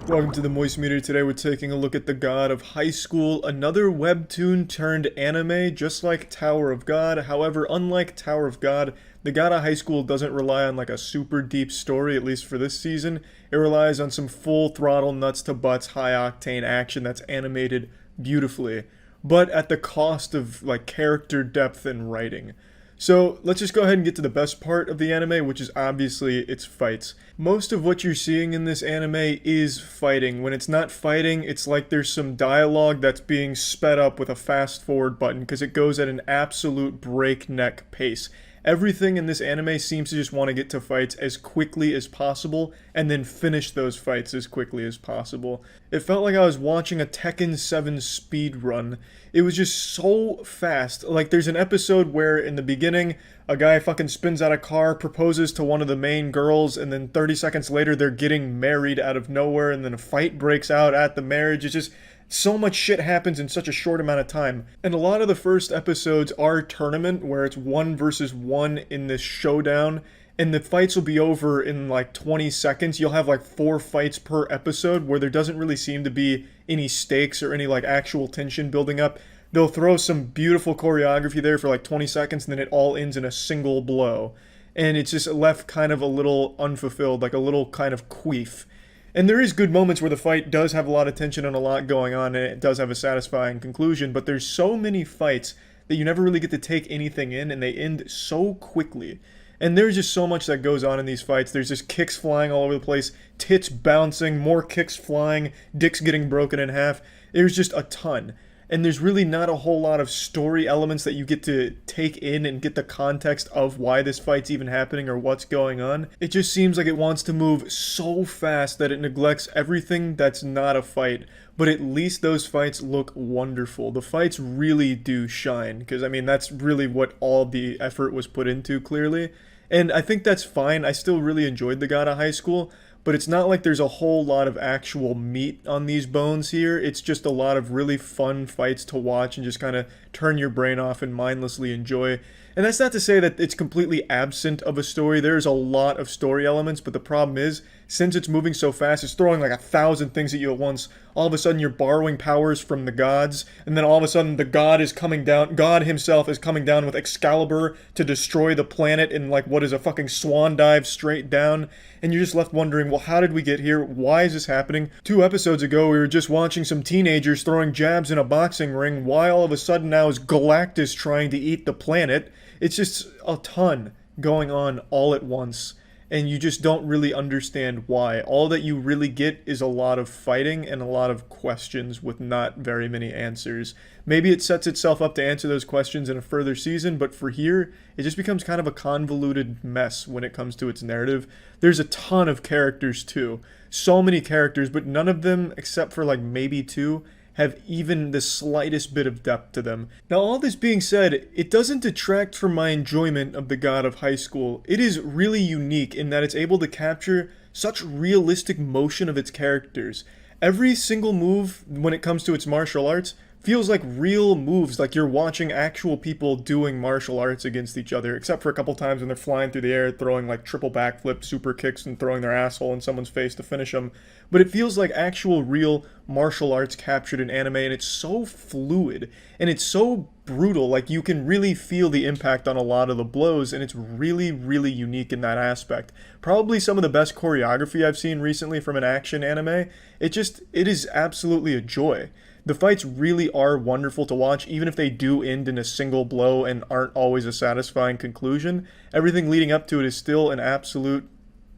Welcome to the MoistMeter. Today we're taking a look at The God of High School, another webtoon turned anime, just like Tower of God. However, unlike Tower of God, The God of High School doesn't rely on like a super deep story, at least for this season. It relies on some full throttle, nuts to butts, high octane action that's animated beautifully, but at the cost of like character depth and writing. So let's just go ahead and get to the best part of the anime, which is obviously its fights. Most of what you're seeing in this anime is fighting. When it's not fighting, it's like there's some dialogue that's being sped up with a fast forward button because it goes at an absolute breakneck pace. Everything in this anime seems to just want to get to fights as quickly as possible and then finish those fights as quickly as possible. It felt like I was watching a Tekken 7 speed run. It was just so fast. Like there's an episode where in the beginning a guy fucking spins out a car, proposes to one of the main girls, and then 30 seconds later they're getting married out of nowhere, and then a fight breaks out at the marriage. It's just so much shit happens in such a short amount of time. And a lot of the first episodes are tournament where it's 1 versus 1 in this showdown, and the fights will be over in like 20 seconds. You'll have like 4 fights per episode where there doesn't really seem to be any stakes or any like actual tension building up. They'll throw some beautiful choreography there for like 20 seconds and then it all ends in a single blow. And it's just left kind of a little unfulfilled, like a little kind of queef. And there is good moments where the fight does have a lot of tension and a lot going on, and it does have a satisfying conclusion, but there's so many fights that you never really get to take anything in, and they end so quickly. And there's just so much that goes on in these fights. There's just kicks flying all over the place, tits bouncing, more kicks flying, dicks getting broken in half. There's just a ton. And there's really not a whole lot of story elements that you get to take in and get the context of why this fight's even happening or what's going on. It just seems like it wants to move so fast that it neglects everything that's not a fight. But at least those fights look wonderful. The fights really do shine, because I mean that's really what all the effort was put into, clearly. And I think that's fine. I still really enjoyed The God of High School. But it's not like there's a whole lot of actual meat on these bones here. It's just a lot of really fun fights to watch and just kind of turn your brain off and mindlessly enjoy. And that's not to say that it's completely absent of a story. There's a lot of story elements, but the problem is, since it's moving so fast, it's throwing like 1,000 things at you at once. All of a sudden you're borrowing powers from the gods, and then all of a sudden the god is coming down, God himself is coming down with Excalibur to destroy the planet in like what is a fucking swan dive straight down, and you're just left wondering, well, how did we get here? Why is this happening? 2 episodes ago we were just watching some teenagers throwing jabs in a boxing ring. Why all of a sudden now is Galactus trying to eat the planet? It's just a ton going on all at once, and you just don't really understand why. All that you really get is a lot of fighting and a lot of questions with not very many answers. Maybe it sets itself up to answer those questions in a further season, but for here, it just becomes kind of a convoluted mess when it comes to its narrative. There's a ton of characters too. So many characters, but none of them, except for like maybe 2, have even the slightest bit of depth to them. Now, all this being said, it doesn't detract from my enjoyment of The God of High School. It is really unique in that it's able to capture such realistic motion of its characters. Every single move, when it comes to its martial arts, feels like real moves, like you're watching actual people doing martial arts against each other, except for a couple times when they're flying through the air, throwing like triple backflip, super kicks, and throwing their asshole in someone's face to finish them. But it feels like actual real martial arts captured in anime, and it's so fluid, and it's so brutal, like you can really feel the impact on a lot of the blows, and it's really, really unique in that aspect. Probably some of the best choreography I've seen recently from an action anime. It is absolutely a joy. The fights really are wonderful to watch, even if they do end in a single blow and aren't always a satisfying conclusion. Everything leading up to it is still an absolute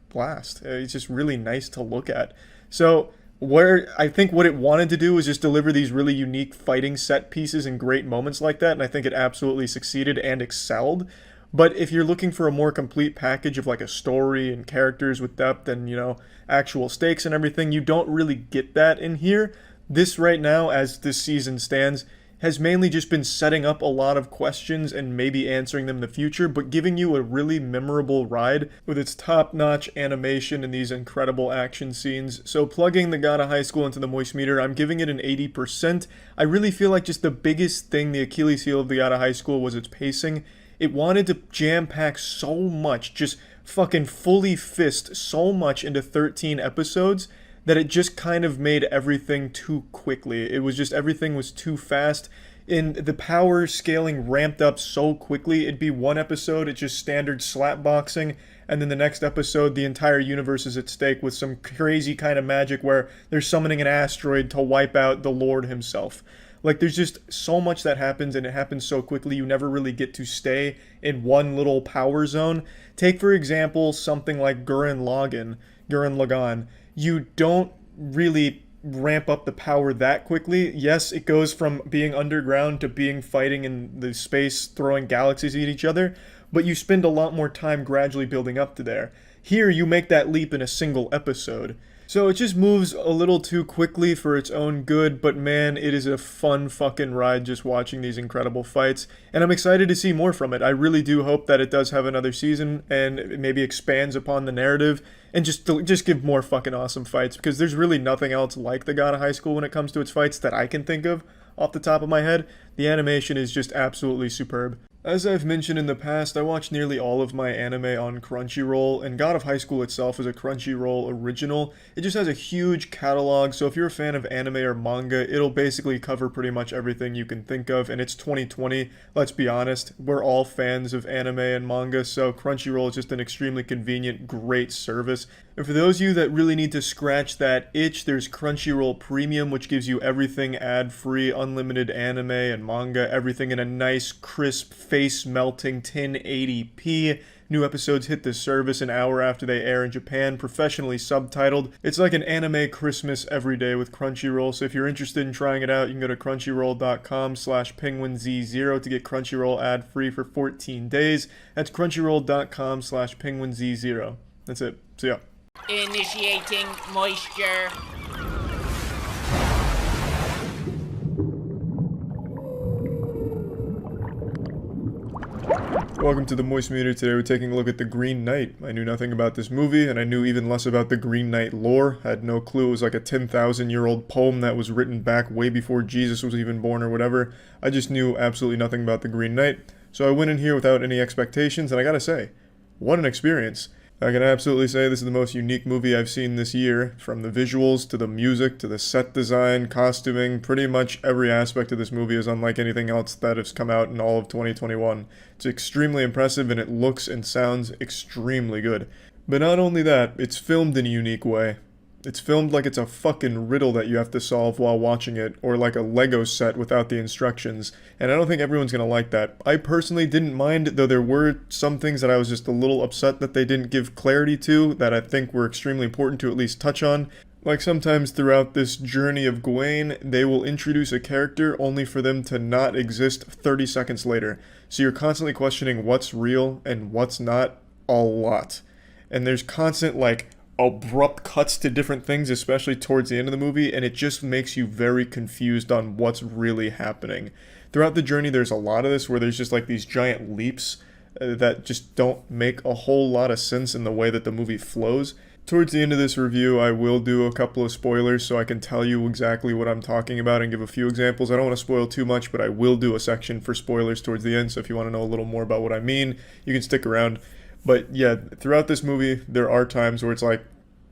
blast. It's just really nice to look at. So where I think what it wanted to do was just deliver these really unique fighting set pieces and great moments like that, and I think it absolutely succeeded and excelled. But if you're looking for a more complete package of like a story and characters with depth and, actual stakes and everything, you don't really get that in here. This right now, as this season stands, has mainly just been setting up a lot of questions and maybe answering them in the future, but giving you a really memorable ride with its top-notch animation and these incredible action scenes. So plugging the God of High School into the moistmeter, I'm giving it an 80%. I really feel like just the biggest thing, the Achilles heel of the God of High School, was its pacing. It wanted to jam-pack so much, just fucking fully fist so much into 13 episodes that it just kind of made everything too quickly. It was just, everything was too fast. And the power scaling ramped up so quickly. It'd be one episode, it's just standard slap boxing, and then the next episode, the entire universe is at stake with some crazy kind of magic where they're summoning an asteroid to wipe out the Lord himself. Like, there's just so much that happens, and it happens so quickly, you never really get to stay in one little power zone. Take, for example, something like Gurren Lagann. You don't really ramp up the power that quickly. Yes, it goes from being underground to being fighting in the space, throwing galaxies at each other, but you spend a lot more time gradually building up to there. Here, you make that leap in a single episode. So it just moves a little too quickly for its own good, but man, it is a fun fucking ride just watching these incredible fights, and I'm excited to see more from it. I really do hope that it does have another season, and it maybe expands upon the narrative, and just give more fucking awesome fights, because there's really nothing else like the God of High School when it comes to its fights that I can think of off the top of my head. The animation is just absolutely superb. As I've mentioned in the past, I watch nearly all of my anime on Crunchyroll, and God of High School itself is a Crunchyroll original. It just has a huge catalog, so if you're a fan of anime or manga, it'll basically cover pretty much everything you can think of, and it's 2020, let's be honest, we're all fans of anime and manga, so Crunchyroll is just an extremely convenient, great service. And for those of you that really need to scratch that itch, there's Crunchyroll Premium, which gives you everything ad-free, unlimited anime and manga, everything in a nice, crisp, face-melting 1080p. New episodes hit the service an hour after they air in Japan, professionally subtitled. It's like an anime Christmas every day with Crunchyroll, so if you're interested in trying it out, you can go to crunchyroll.com/penguinz0 to get Crunchyroll ad-free for 14 days. That's crunchyroll.com/penguinz0. That's it. See ya. Initiating moisture. Welcome to the moistmeter. Today we're taking a look at The Green Knight. I knew nothing about this movie, and I knew even less about the Green Knight lore. I had no clue it was like a 10,000-year-old poem that was written back way before Jesus was even born or whatever. I just knew absolutely nothing about the Green Knight. So I went in here without any expectations, and I gotta say, what an experience. I can absolutely say this is the most unique movie I've seen this year, from the visuals to the music to the set design, costuming. Pretty much every aspect of this movie is unlike anything else that has come out in all of 2021. It's extremely impressive, and it looks and sounds extremely good. But not only that, it's filmed in a unique way. It's filmed like it's a fucking riddle that you have to solve while watching it, or like a Lego set without the instructions, and I don't think everyone's gonna like that. I personally didn't mind, though there were some things that I was just a little upset that they didn't give clarity to, that I think were extremely important to at least touch on. Like sometimes throughout this journey of Gawain, they will introduce a character only for them to not exist 30 seconds later. So you're constantly questioning what's real and what's not a lot. And there's constant abrupt cuts to different things, especially towards the end of the movie, and it just makes you very confused on what's really happening. Throughout the journey, there's a lot of this where there's just like these giant leaps that just don't make a whole lot of sense in the way that the movie flows. Towards the end of this review, I will do a couple of spoilers so I can tell you exactly what I'm talking about and give a few examples. I don't want to spoil too much, but I will do a section for spoilers towards the end, so if you want to know a little more about what I mean, you can stick around. But yeah, throughout this movie, there are times where it's like,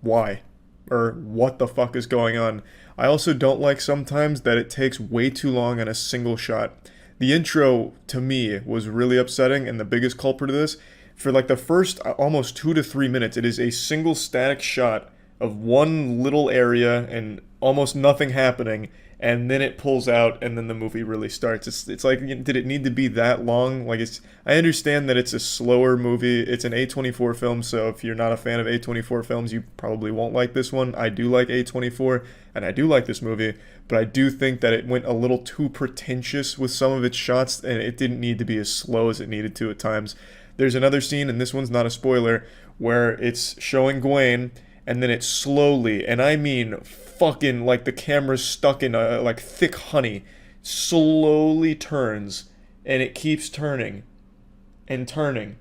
why? Or what the fuck is going on? I also don't like sometimes that it takes way too long on a single shot. The intro, to me, was really upsetting, and the biggest culprit of this, for like the first almost 2 to 3 minutes, it is a single static shot of one little area and almost nothing happening, and then it pulls out, and then the movie really starts. It's like, did it need to be that long? Like, I understand that it's a slower movie. It's an A24 film, so if you're not a fan of A24 films, you probably won't like this one. I do like A24, and I do like this movie, but I do think that it went a little too pretentious with some of its shots, and it didn't need to be as slow as it needed to at times. There's another scene, and this one's not a spoiler, where it's showing Gawain, and then it slowly, and I mean fucking like the camera's stuck in a like thick honey, slowly turns, and it keeps turning and turning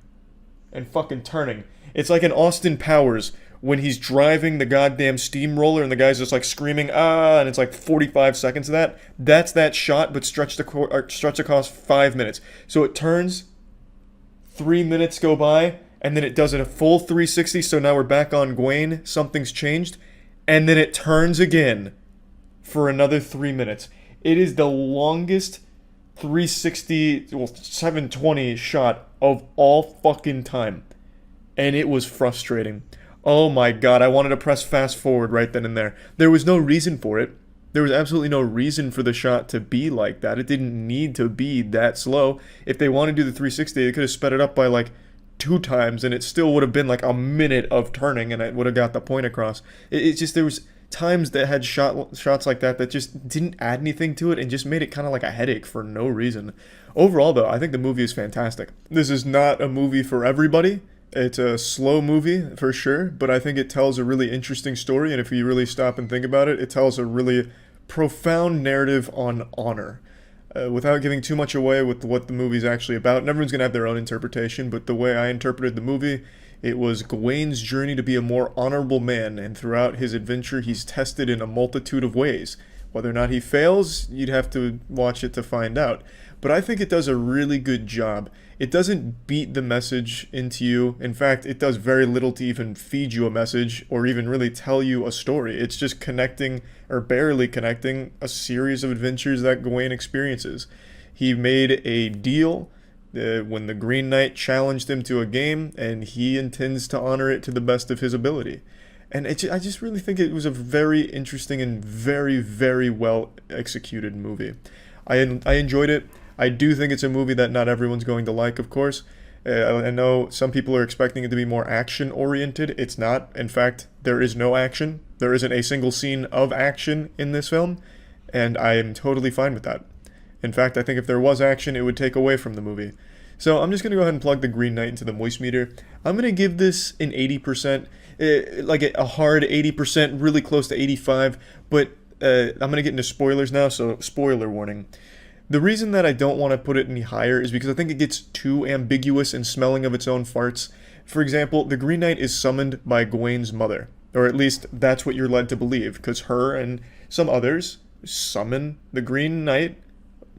and fucking turning. It's like in Austin Powers when he's driving the goddamn steamroller and the guy's just like screaming ah, and it's like 45 seconds of that. That's that shot, but stretched across 5 minutes. So it turns, 3 minutes go by, and then it does a full 360. So now we're back on Gawain. Something's changed. And then it turns again for another 3 minutes. It is the longest 360, well, 720 shot of all fucking time. And it was frustrating. Oh my god, I wanted to press fast forward right then and there. There was no reason for it. There was absolutely no reason for the shot to be like that. It didn't need to be that slow. If they wanted to do the 360, they could have sped it up by like 2 times, and it still would have been like a minute of turning, and it would have got the point across. It's just, there was times that had shots like that just didn't add anything to it and just made it kind of like a headache for no reason. Overall, though, I think the movie is fantastic. This is not a movie for everybody. It's a slow movie for sure, but I think it tells a really interesting story, and if you really stop and think about it, it tells a really profound narrative on honor. Without giving too much away with what the movie's actually about, and everyone's going to have their own interpretation, but the way I interpreted the movie, it was Gawain's journey to be a more honorable man, and throughout his adventure, he's tested in a multitude of ways. Whether or not he fails, you'd have to watch it to find out. But I think it does a really good job. It doesn't beat the message into you. In fact, it does very little to even feed you a message or even really tell you a story. It's just connecting, or barely connecting, a series of adventures that Gawain experiences. He made a deal when the Green Knight challenged him to a game, and he intends to honor it to the best of his ability. And I just really think it was a very interesting and very, very well executed movie. I enjoyed it. I do think it's a movie that not everyone's going to like, of course. I know some people are expecting it to be more action-oriented. It's not. In fact, there is no action. There isn't a single scene of action in this film, and I am totally fine with that. In fact, I think if there was action, it would take away from the movie. So I'm just going to go ahead and plug the Green Knight into the moist meter. I'm going to give this an 80%, like a hard 80%, really close to 85, but I'm going to get into spoilers now, so spoiler warning. The reason that I don't want to put it any higher is because I think it gets too ambiguous and smelling of its own farts. For example, the Green Knight is summoned by Gawain's mother, or at least that's what you're led to believe, because her and some others summon the Green Knight,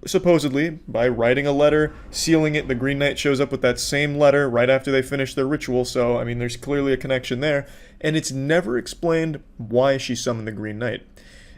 supposedly, by writing a letter, sealing it. The Green Knight shows up with that same letter right after they finish their ritual, so, I mean, there's clearly a connection there, and it's never explained why she summoned the Green Knight.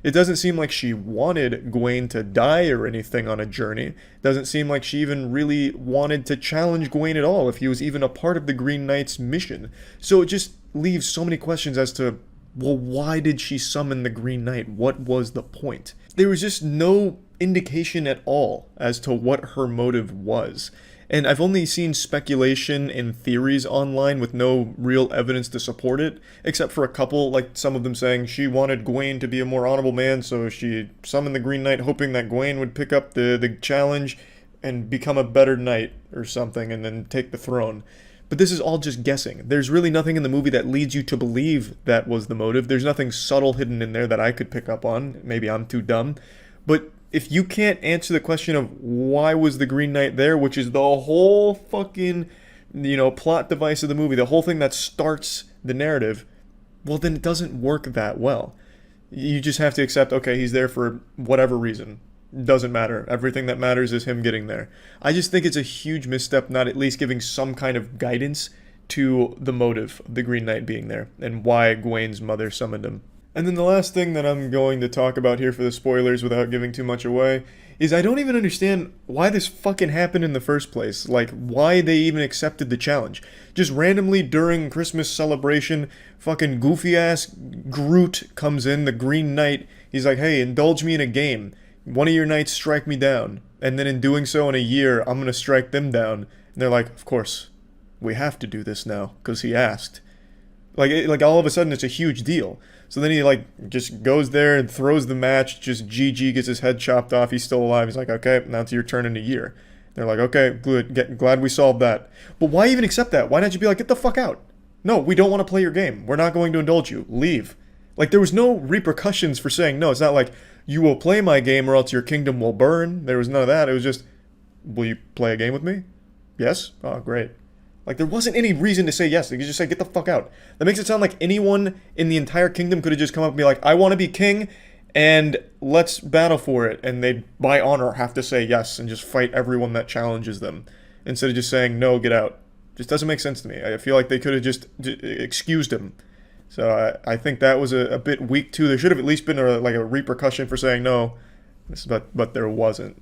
It doesn't seem like she wanted Gawain to die or anything on a journey. It doesn't seem like she even really wanted to challenge Gawain at all if he was even a part of the Green Knight's mission. So it just leaves so many questions as to, well, why did she summon the Green Knight? What was the point? There was just no indication at all as to what her motive was. And I've only seen speculation and theories online with no real evidence to support it, except for a couple, like some of them saying she wanted Gawain to be a more honorable man, so she summoned the Green Knight hoping that Gawain would pick up the challenge and become a better knight or something and then take the throne. But this is all just guessing. There's really nothing in the movie that leads you to believe that was the motive. There's nothing subtle hidden in there that I could pick up on. Maybe I'm too dumb. But if you can't answer the question of why was the Green Knight there, which is the whole fucking, plot device of the movie, the whole thing that starts the narrative, well, then it doesn't work that well. You just have to accept, okay, he's there for whatever reason. Doesn't matter. Everything that matters is him getting there. I just think it's a huge misstep not at least giving some kind of guidance to the motive of the Green Knight being there and why Gawain's mother summoned him. And then the last thing that I'm going to talk about here for the spoilers without giving too much away is I don't even understand why this fucking happened in the first place. Like, why they even accepted the challenge. Just randomly during Christmas celebration, fucking goofy-ass Groot comes in, the Green Knight. He's like, hey, indulge me in a game. One of your knights strike me down. And then in doing so in a year, I'm gonna strike them down. And they're like, of course, we have to do this now, because he asked. Like all of a sudden, it's a huge deal. So then he, like, just goes there and throws the match, just GG, gets his head chopped off, he's still alive. He's like, okay, now it's your turn in a year. They're like, okay, good, glad we solved that. But why even accept that? Why not just be like, get the fuck out? No, we don't want to play your game. We're not going to indulge you. Leave. Like, there was no repercussions for saying no. It's not like, you will play my game or else your kingdom will burn. There was none of that. It was just, will you play a game with me? Yes? Oh, great. Like, there wasn't any reason to say yes. They could just say, get the fuck out. That makes it sound like anyone in the entire kingdom could have just come up and be like, I want to be king, and let's battle for it. And they'd, by honor, have to say yes and just fight everyone that challenges them. Instead of just saying, no, get out. Just doesn't make sense to me. I feel like they could have just excused him. So I think that was a bit weak, too. There should have at least been a repercussion for saying no, but there wasn't.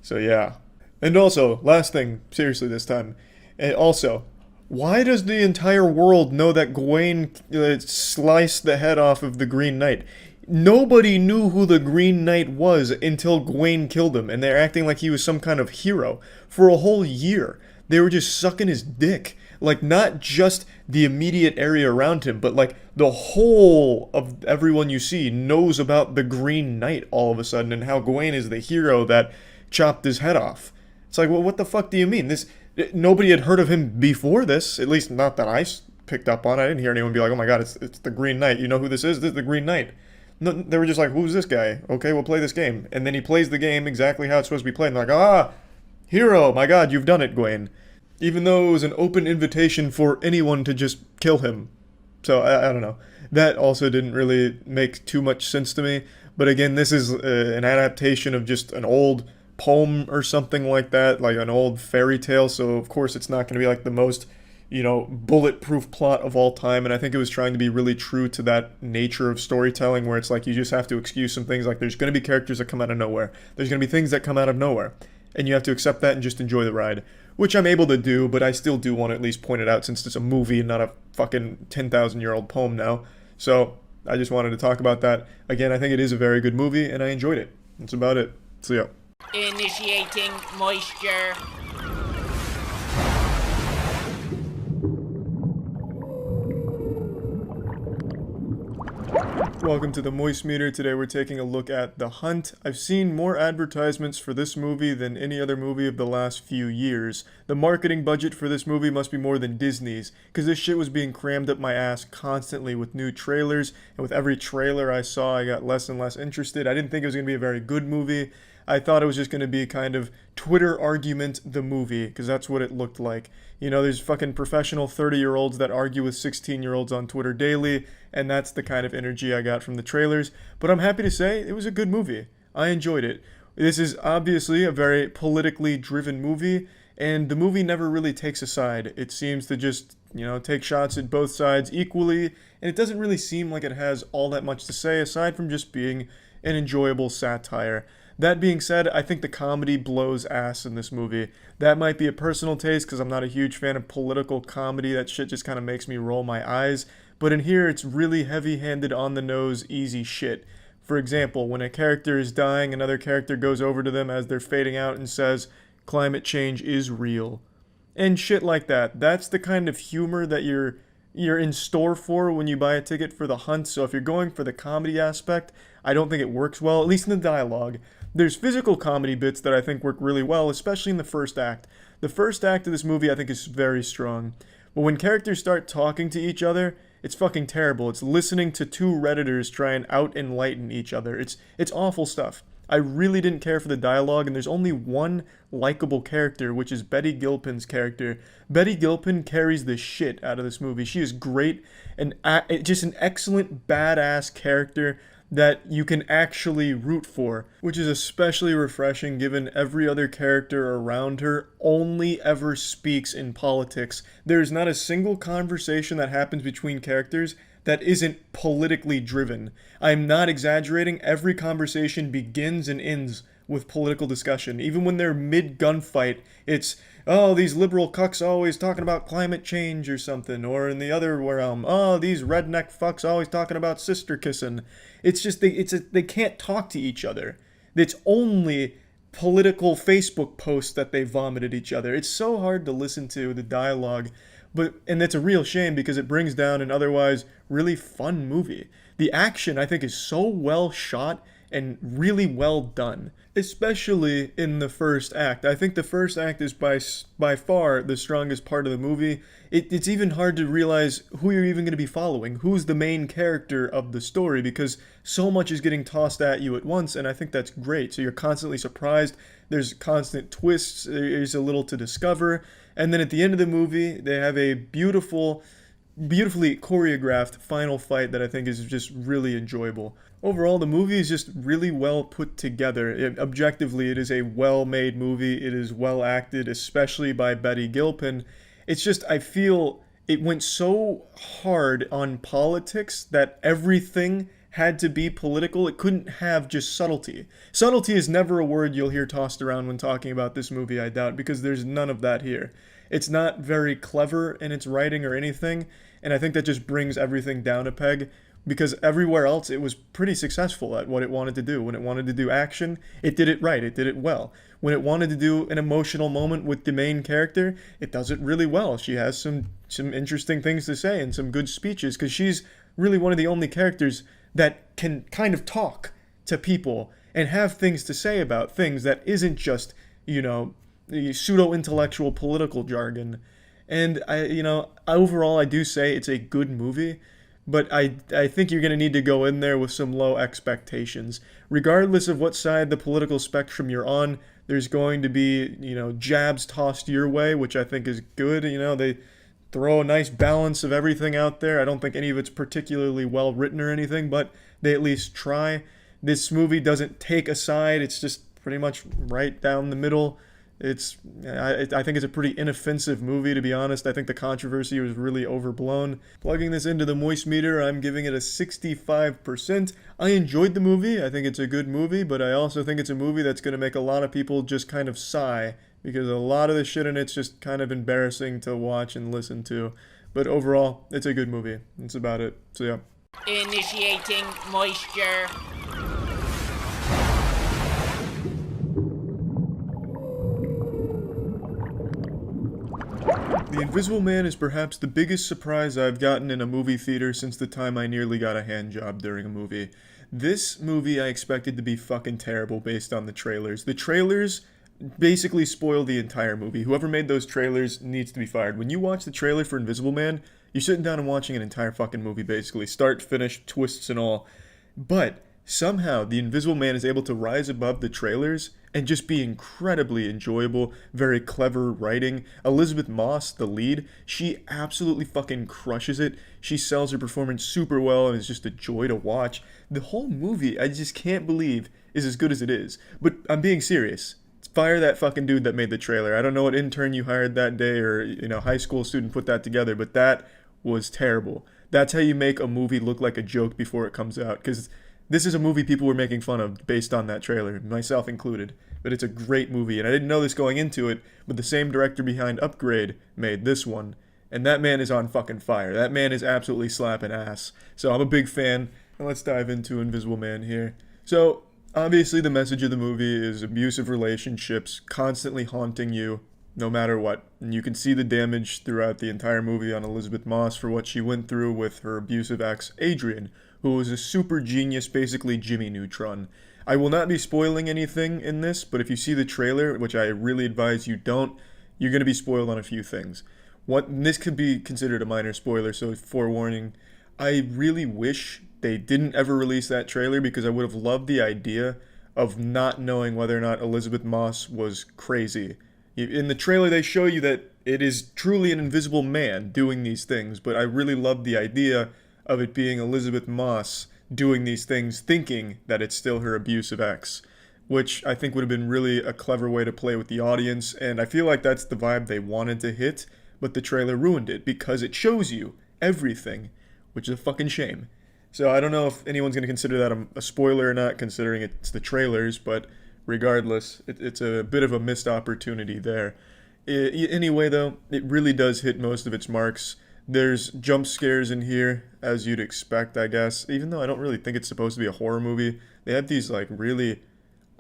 So, yeah. And also, last thing, seriously this time. And also, why does the entire world know that Gawain sliced the head off of the Green Knight? Nobody knew who the Green Knight was until Gawain killed him, and they're acting like he was some kind of hero. For a whole year, they were just sucking his dick. Like, not just the immediate area around him, but like the whole of everyone you see knows about the Green Knight all of a sudden, and how Gawain is the hero that chopped his head off. It's like, well, what the fuck do you mean? Nobody had heard of him before this, at least not that I picked up on. I didn't hear anyone be like, oh my god, it's the Green Knight. You know who this is? This is the Green Knight. No, they were just like, who's this guy? Okay, we'll play this game. And then he plays the game exactly how it's supposed to be played. And they're like, hero, my god, you've done it, Gawain. Even though it was an open invitation for anyone to just kill him. So, I don't know. That also didn't really make too much sense to me. But again, this is an adaptation of just an old poem or something like that, like an old fairy tale, so of course it's not going to be like the most, bulletproof plot of all time, and I think it was trying to be really true to that nature of storytelling, where it's like you just have to excuse some things, like there's going to be characters that come out of nowhere, there's going to be things that come out of nowhere, and you have to accept that and just enjoy the ride, which I'm able to do, but I still do want to at least point it out since it's a movie and not a fucking 10,000-year-old poem now, so I just wanted to talk about that. Again, I think it is a very good movie, and I enjoyed it. That's about it. So yeah. Initiating moisture. Welcome to the MoistMeter. Today we're taking a look at The Hunt. I've seen more advertisements for this movie than any other movie of the last few years. The marketing budget for this movie must be more than Disney's, because this shit was being crammed up my ass constantly with new trailers, and with every trailer I saw I got less and less interested. I didn't think it was going to be a very good movie. I thought it was just going to be kind of Twitter argument the movie, because that's what it looked like. There's fucking professional 30-year-olds that argue with 16-year-olds on Twitter daily, and that's the kind of energy I got from the trailers. But I'm happy to say it was a good movie. I enjoyed it. This is obviously a very politically driven movie, and the movie never really takes a side. It seems to just, take shots at both sides equally, and it doesn't really seem like it has all that much to say aside from just being an enjoyable satire. That being said, I think the comedy blows ass in this movie. That might be a personal taste because I'm not a huge fan of political comedy. That shit just kind of makes me roll my eyes. But in here, it's really heavy-handed, on-the-nose, easy shit. For example, when a character is dying, another character goes over to them as they're fading out and says, climate change is real. And shit like that. That's the kind of humor that you're in store for when you buy a ticket for The Hunt. So if you're going for the comedy aspect, I don't think it works well, at least in the dialogue. There's physical comedy bits that I think work really well, especially in the first act. The first act of this movie I think is very strong. But when characters start talking to each other, it's fucking terrible. It's listening to two Redditors try and out-enlighten each other. It's awful stuff. I really didn't care for the dialogue, and there's only one likable character, which is Betty Gilpin's character. Betty Gilpin carries the shit out of this movie. She is great, and just an excellent badass character that you can actually root for, which is especially refreshing given every other character around her only ever speaks in politics. There's not a single conversation that happens between characters that isn't politically driven. I'm not exaggerating. Every conversation begins and ends with political discussion. Even when they're mid-gunfight, it's, oh, these liberal cucks always talking about climate change or something. Or in the other realm, oh, these redneck fucks always talking about sister kissing. It's just, they can't talk to each other. It's only political Facebook posts that they vomit at each other. It's so hard to listen to the dialogue, and that's a real shame because it brings down an otherwise really fun movie. The action, I think, is so well shot and really well done, especially in the first act. I think the first act is by far the strongest part of the movie. It's even hard to realize who you're even going to be following, who's the main character of the story, because so much is getting tossed at you at once, and I think that's great. So you're constantly surprised, there's constant twists, there's a little to discover, and then at the end of the movie, they have a beautifully choreographed final fight that I think is just really enjoyable. Overall, the movie is just really well put together. Objectively, it is a well-made movie. It is well acted, especially by Betty Gilpin. It's just, I feel it went so hard on politics that everything had to be political. It couldn't have just subtlety. Subtlety is never a word you'll hear tossed around when talking about this movie, I doubt, because there's none of that here. It's not very clever in its writing or anything, and I think that just brings everything down a peg, because everywhere else it was pretty successful at what it wanted to do. When it wanted to do action, it did it right, it did it well. When it wanted to do an emotional moment with the main character, it does it really well. She has some interesting things to say and some good speeches, because she's really one of the only characters that can kind of talk to people and have things to say about things that isn't just, the pseudo-intellectual political jargon. And overall I do say it's a good movie, but I think you're going to need to go in there with some low expectations. Regardless of what side the political spectrum you're on, there's going to be, jabs tossed your way, which I think is good. They throw a nice balance of everything out there. I don't think any of it's particularly well written or anything, but they at least try. This movie doesn't take a side. It's just pretty much right down the middle. I think it's a pretty inoffensive movie, to be honest. I think the controversy was really overblown. Plugging this into the moist meter, I'm giving it a 65%. I enjoyed the movie. I think it's a good movie, but I also think it's a movie that's going to make a lot of people just kind of sigh, because a lot of the shit in it's just kind of embarrassing to watch and listen to. But overall, it's a good movie. That's about it. So yeah. Initiating moisture. The Invisible Man is perhaps the biggest surprise I've gotten in a movie theater since the time I nearly got a hand job during a movie. This movie I expected to be fucking terrible based on the trailers. The trailers basically spoil the entire movie. Whoever made those trailers needs to be fired. When you watch the trailer for Invisible Man, you're sitting down and watching an entire fucking movie, basically. Start, finish, twists and all. But somehow, The Invisible Man is able to rise above the trailers and just be incredibly enjoyable, very clever writing. Elizabeth Moss, the lead, she absolutely fucking crushes it. She sells her performance super well and is just a joy to watch. The whole movie, I just can't believe, is as good as it is. But I'm being serious. Fire that fucking dude that made the trailer. I don't know what intern you hired that day or, high school student put that together, but that was terrible. That's how you make a movie look like a joke before it comes out, because this is a movie people were making fun of based on that trailer, myself included. But it's a great movie, and I didn't know this going into it, but the same director behind Upgrade made this one, and that man is on fucking fire. That man is absolutely slapping ass. So I'm a big fan, and let's dive into Invisible Man here. So, obviously the message of the movie is abusive relationships constantly haunting you, no matter what. And you can see the damage throughout the entire movie on Elizabeth Moss for what she went through with her abusive ex, Adrian, who was a super genius, basically Jimmy Neutron. I will not be spoiling anything in this, but if you see the trailer, which I really advise you don't, you're going to be spoiled on a few things. This could be considered a minor spoiler, so forewarning. I really wish they didn't ever release that trailer, because I would have loved the idea of not knowing whether or not Elizabeth Moss was crazy. In the trailer, they show you that it is truly an invisible man doing these things, but I really loved the idea of it being Elizabeth Moss doing these things, thinking that it's still her abusive ex, which I think would have been really a clever way to play with the audience, and I feel like that's the vibe they wanted to hit, but the trailer ruined it, because it shows you everything, which is a fucking shame. So I don't know if anyone's going to consider that a spoiler or not, considering it's the trailers, but regardless. It's a bit of a missed opportunity there. Anyway, though, it really does hit most of its marks. There's jump scares in here, as you'd expect, I guess. Even though I don't really think it's supposed to be a horror movie, they have these, like, really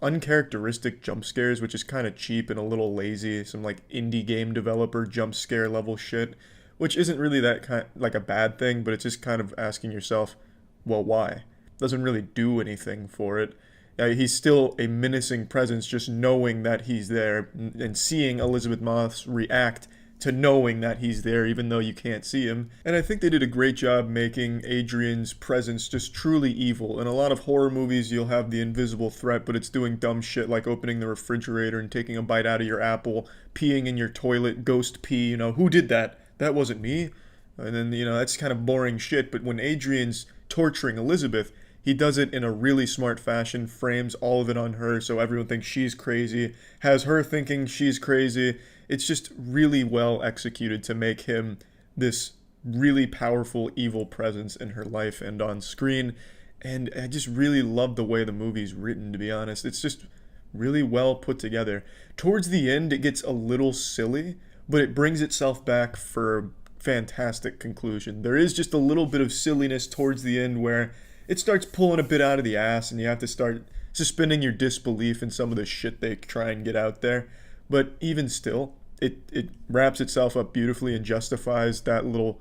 uncharacteristic jump scares, which is kind of cheap and a little lazy. Some, like, indie game developer jump scare level shit, which isn't really that kind like a bad thing, but it's just kind of asking yourself, well, why? Doesn't really do anything for it. He's still a menacing presence, just knowing that he's there and seeing Elizabeth Moss react to knowing that he's there, even though you can't see him. And I think they did a great job making Adrian's presence just truly evil. In a lot of horror movies, you'll have the invisible threat, but it's doing dumb shit like opening the refrigerator and taking a bite out of your apple, peeing in your toilet, ghost pee, who did that? That wasn't me. And then, that's kind of boring shit, but when Adrian's torturing Elizabeth, he does it in a really smart fashion, frames all of it on her so everyone thinks she's crazy, has her thinking she's crazy. It's just really well executed to make him this really powerful evil presence in her life and on screen. And I just really love the way the movie's written, to be honest. It's just really well put together. Towards the end, it gets a little silly, but it brings itself back for a fantastic conclusion. There is just a little bit of silliness towards the end where it starts pulling a bit out of the ass and you have to start suspending your disbelief in some of the shit they try and get out there. But even still, it wraps itself up beautifully and justifies that little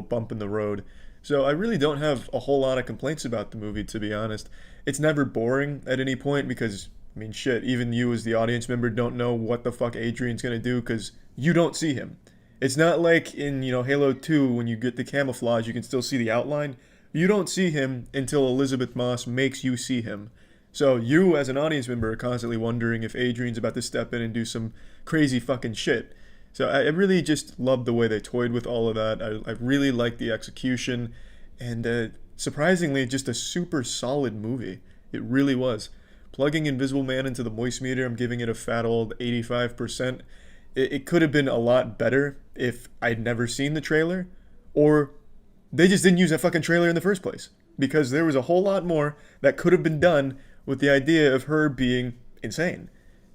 bump in the road. So I really don't have a whole lot of complaints about the movie, to be honest. It's never boring at any point because, shit, even you as the audience member don't know what the fuck Adrian's gonna do because you don't see him. It's not like in, Halo 2 when you get the camouflage, you can still see the outline. You don't see him until Elizabeth Moss makes you see him. So you, as an audience member, are constantly wondering if Adrian's about to step in and do some crazy fucking shit. So I really just love the way they toyed with all of that. I really like the execution. And surprisingly, just a super solid movie. It really was. Plugging Invisible Man into the moistmeter, I'm giving it a fat old 85%. It could have been a lot better if I'd never seen the trailer, or they just didn't use that fucking trailer in the first place, because there was a whole lot more that could have been done with the idea of her being insane.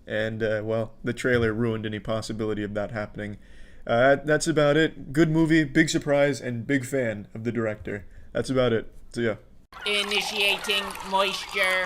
And, the trailer ruined any possibility of that happening. That's about it. Good movie, big surprise, and big fan of the director. That's about it. So, yeah. Initiating moisture.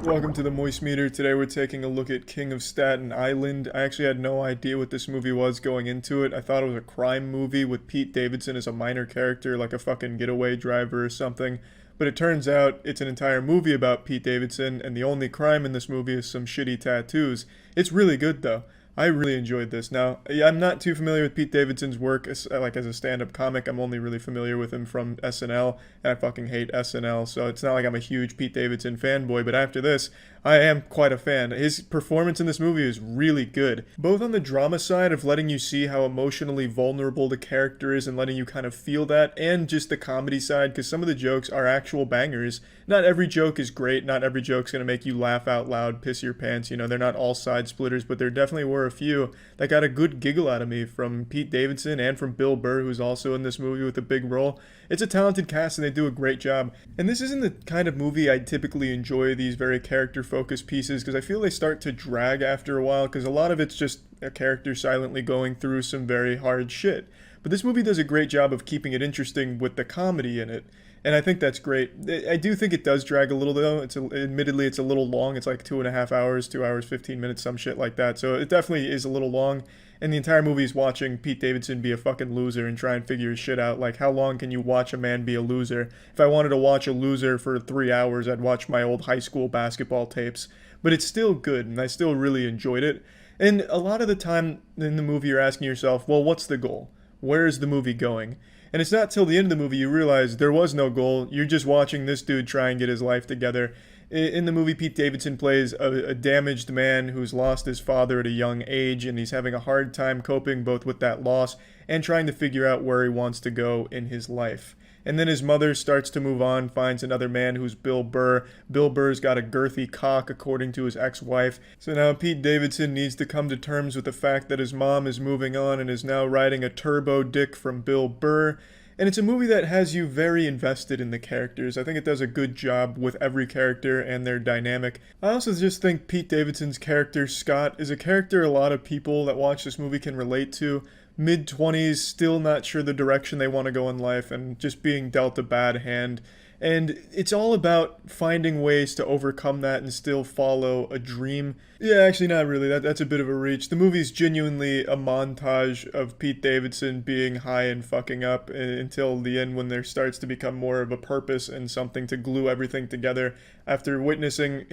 Welcome to the Moist Meter. Today we're taking a look at King of Staten Island. I actually had no idea what this movie was going into it. I thought it was a crime movie with Pete Davidson as a minor character, like a fucking getaway driver or something. But it turns out it's an entire movie about Pete Davidson, and the only crime in this movie is some shitty tattoos. It's really good, though. I really enjoyed this. Now, I'm not too familiar with Pete Davidson's work as a stand-up comic. I'm only really familiar with him from SNL, and I fucking hate SNL, so it's not like I'm a huge Pete Davidson fanboy, but after this, I am quite a fan. His performance in this movie is really good, both on the drama side of letting you see how emotionally vulnerable the character is and letting you kind of feel that, and just the comedy side, because some of the jokes are actual bangers. Not every joke is great, not every joke's gonna make you laugh out loud, piss your pants, they're not all side splitters, but there definitely were a few that got a good giggle out of me from Pete Davidson and from Bill Burr, who's also in this movie with a big role. It's a talented cast and they do a great job. And this isn't the kind of movie I typically enjoy, these very character-focused pieces, because I feel they start to drag after a while, because a lot of it's just a character silently going through some very hard shit. But this movie does a great job of keeping it interesting with the comedy in it. And I think that's great. I do think it does drag a little, though. Admittedly, it's a little long. It's like 2.5 hours, 2 hours, 15 minutes, some shit like that. So it definitely is a little long. And the entire movie is watching Pete Davidson be a fucking loser and try and figure his shit out. Like, how long can you watch a man be a loser? If I wanted to watch a loser for 3 hours, I'd watch my old high school basketball tapes. But it's still good, and I still really enjoyed it. And a lot of the time in the movie, you're asking yourself, well, what's the goal? Where is the movie going? And it's not till the end of the movie you realize there was no goal. You're just watching this dude try and get his life together. In the movie, Pete Davidson plays a damaged man who's lost his father at a young age, and he's having a hard time coping both with that loss and trying to figure out where he wants to go in his life. and then his mother starts to move on, finds another man who's Bill Burr. Bill Burr's got a girthy cock, according to his ex-wife. So now Pete Davidson needs to come to terms with the fact that his mom is moving on and is now riding a turbo dick from Bill Burr. And it's a movie that has you very invested in the characters. I think it does a good job with every character and their dynamic. I also just think Pete Davidson's character, Scott, is a character a lot of people that watch this movie can relate to. Mid-20s, still not sure the direction they want to go in life, and just being dealt a bad hand. And it's all about finding ways to overcome that and still follow a dream. Yeah, actually not really. That's a bit of a reach. The movie's genuinely a montage of Pete Davidson being high and fucking up until the end, when there starts to become more of a purpose and something to glue everything together. After witnessing,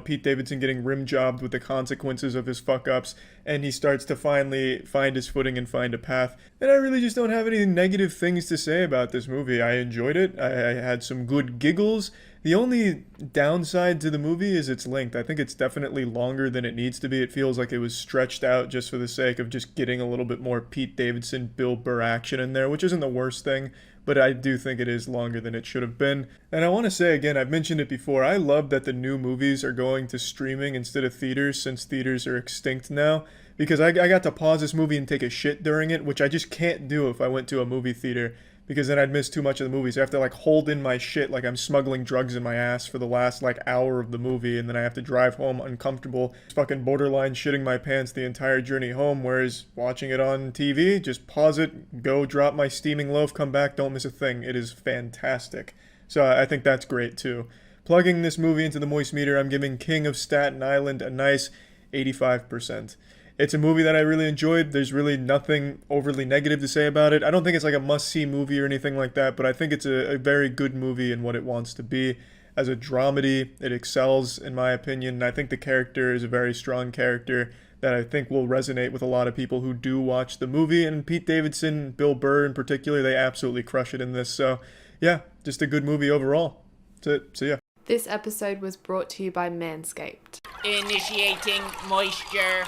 Pete Davidson getting rim jobbed with the consequences of his fuck ups, and he starts to finally find his footing and find a path. And I really just don't have any negative things to say about this movie. I enjoyed it. I had some good giggles. The only downside to the movie is its length. I think it's definitely longer than it needs to be. It feels like it was stretched out just for the sake of just getting a little bit more Pete Davidson, Bill Burr action in there, which isn't the worst thing, but I do think it is longer than it should have been. And I want to say again, I've mentioned it before, I love that the new movies are going to streaming instead of theaters, since theaters are extinct now, because I got to pause this movie and take a shit during it, which I just can't do if I went to a movie theater, because then I'd miss too much of the movies. I have to hold in my shit like I'm smuggling drugs in my ass for the last hour of the movie, and then I have to drive home uncomfortable, fucking borderline shitting my pants the entire journey home, whereas watching it on TV, just pause it, go drop my steaming loaf, come back, don't miss a thing. It is fantastic. So I think that's great too. Plugging this movie into the Moist Meter, I'm giving King of Staten Island a nice 85%. It's a movie that I really enjoyed. There's really nothing overly negative to say about it. I don't think it's like a must-see movie or anything like that, but I think it's a very good movie in what it wants to be. As a dramedy, it excels, in my opinion, and I think the character is a very strong character that I think will resonate with a lot of people who do watch the movie, and Pete Davidson, Bill Burr in particular, they absolutely crush it in this. So, yeah, just a good movie overall. So yeah. This episode was brought to you by Manscaped. Initiating moisture.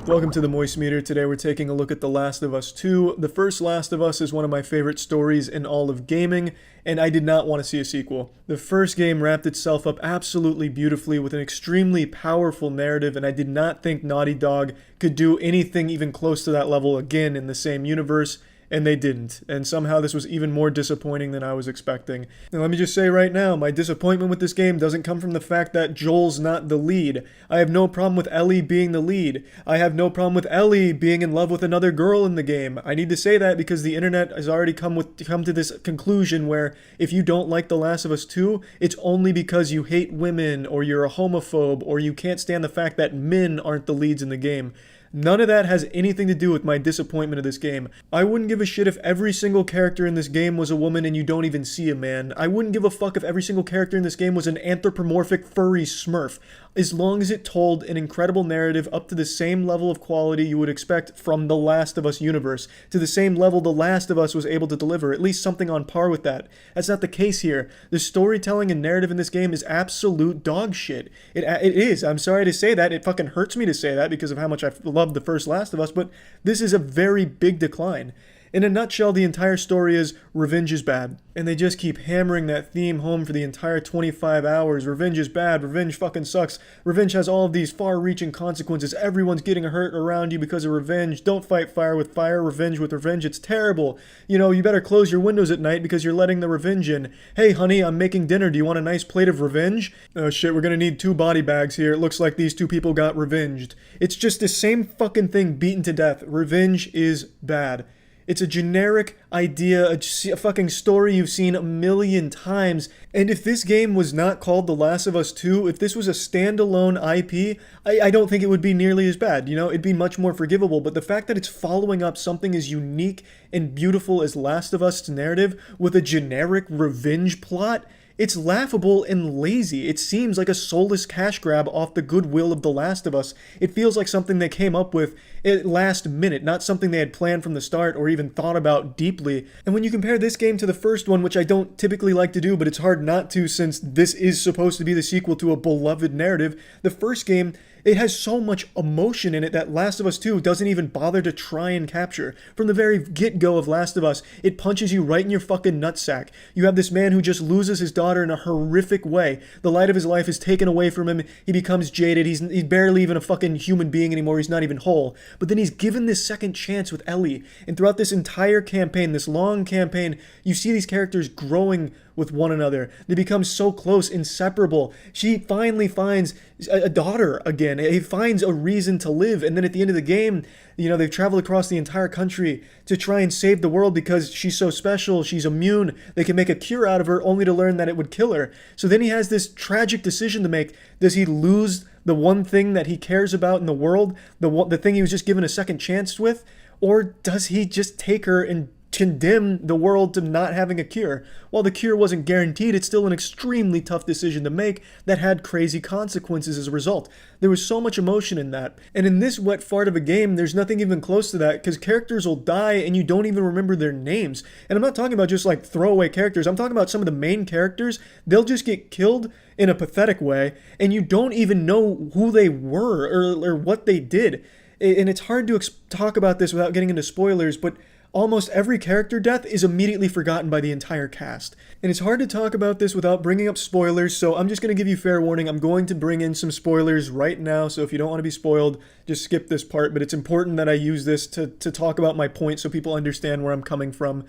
Welcome to the Moist Meter. Today we're taking a look at The Last of Us 2. The first Last of Us is one of my favorite stories in all of gaming, and I did not want to see a sequel. The first game wrapped itself up absolutely beautifully with an extremely powerful narrative, and I did not think Naughty Dog could do anything even close to that level again in the same universe. And they didn't, and somehow this was even more disappointing than I was expecting. Now let me just say right now, my disappointment with this game doesn't come from the fact that Joel's not the lead. I have no problem with Ellie being the lead. I have no problem with Ellie being in love with another girl in the game. I need to say that because the internet has already come to this conclusion where if you don't like The Last of Us 2, it's only because you hate women, or you're a homophobe, or you can't stand the fact that men aren't the leads in the game. None of that has anything to do with my disappointment of this game. I wouldn't give a shit if every single character in this game was a woman and you don't even see a man. I wouldn't give a fuck if every single character in this game was an anthropomorphic furry smurf. As long as it told an incredible narrative up to the same level of quality you would expect from the Last of Us universe, to the same level The Last of Us was able to deliver, at least something on par with that. That's not the case here. The storytelling and narrative in this game is absolute dog shit. It is. I'm sorry to say that. It fucking hurts me to say that because of how much I loved the first Last of Us, but this is a very big decline. In a nutshell, the entire story is revenge is bad. And they just keep hammering that theme home for the entire 25 hours. Revenge is bad. Revenge fucking sucks. Revenge has all of these far-reaching consequences. Everyone's getting hurt around you because of revenge. Don't fight fire with fire. Revenge with revenge. It's terrible. You better close your windows at night because you're letting the revenge in. Hey, honey, I'm making dinner. Do you want a nice plate of revenge? Oh, shit, we're gonna need 2 body bags here. It looks like these 2 people got revenged. It's just the same fucking thing beaten to death. Revenge is bad. It's a generic idea, a fucking story you've seen a million times. And if this game was not called The Last of Us 2, if this was a standalone IP, I don't think it would be nearly as bad. It'd be much more forgivable. But the fact that it's following up something as unique and beautiful as Last of Us narrative with a generic revenge plot, It's laughable and lazy. It seems like a soulless cash grab off the goodwill of The Last of Us. It feels like something they came up with at last minute, not something they had planned from the start or even thought about deeply. And when you compare this game to the first one, which I don't typically like to do, but it's hard not to since this is supposed to be the sequel to a beloved narrative, the first game, it has so much emotion in it that Last of Us 2 doesn't even bother to try and capture. From the very get-go of Last of Us, it punches you right in your fucking nutsack. You have this man who just loses his daughter in a horrific way. The light of his life is taken away from him. He becomes jaded. He's barely even a fucking human being anymore. He's not even whole. But then he's given this second chance with Ellie. And throughout this entire campaign, this long campaign, you see these characters growing with one another. They become so close, inseparable. She finally finds a daughter again. He finds a reason to live. And then at the end of the game, you know, they've traveled across the entire country to try and save the world because she's so special, she's immune. They can make a cure out of her only to learn that it would kill her. So then he has this tragic decision to make. Does he lose the one thing that he cares about in the world, the thing he was just given a second chance with? Or does he just take her and condemn the world to not having a cure? While the cure wasn't guaranteed, it's still an extremely tough decision to make that had crazy consequences as a result. There was so much emotion in that. And in this wet fart of a game, there's nothing even close to that because characters will die and you don't even remember their names. And I'm not talking about just like throwaway characters. I'm talking about some of the main characters. They'll just get killed in a pathetic way and you don't even know who they were or what they did. And it's hard to talk about this without getting into spoilers, but almost every character death is immediately forgotten by the entire cast. And it's hard to talk about this without bringing up spoilers, so I'm just going to give you fair warning. I'm going to bring in some spoilers right now, so if you don't want to be spoiled, just skip this part. But it's important that I use this to talk about my point so people understand where I'm coming from.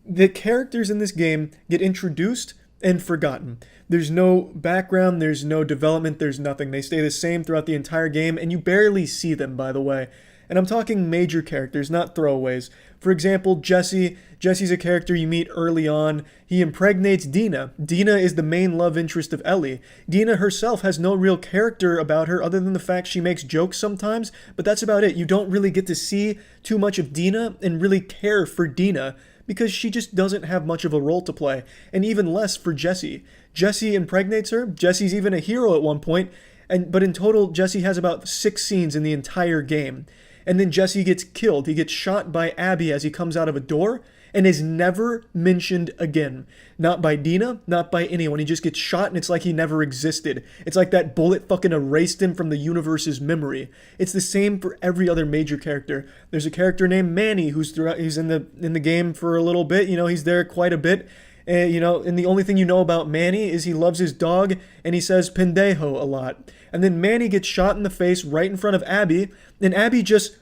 The characters in this game get introduced and forgotten. There's no background, there's no development, there's nothing. They stay the same throughout the entire game, and you barely see them, by the way. And I'm talking major characters, not throwaways. For example, Jesse. Jesse's a character you meet early on. He impregnates Dina. Dina is the main love interest of Ellie. Dina herself has no real character about her other than the fact she makes jokes sometimes, but that's about it. You don't really get to see too much of Dina and really care for Dina because she just doesn't have much of a role to play, and even less for Jesse. Jesse impregnates her. Jesse's even a hero at one point, but in total, Jesse has about 6 scenes in the entire game. And then Jesse gets killed. He gets shot by Abby as he comes out of a door and is never mentioned again. Not by Dina, not by anyone. He just gets shot and it's like he never existed. It's like that bullet fucking erased him from the universe's memory. It's the same for every other major character. There's a character named Manny he's in the game for a little bit. You know, he's there quite a bit. And the only thing you know about Manny is he loves his dog and he says pendejo a lot. And then Manny gets shot in the face right in front of Abby, and Abby just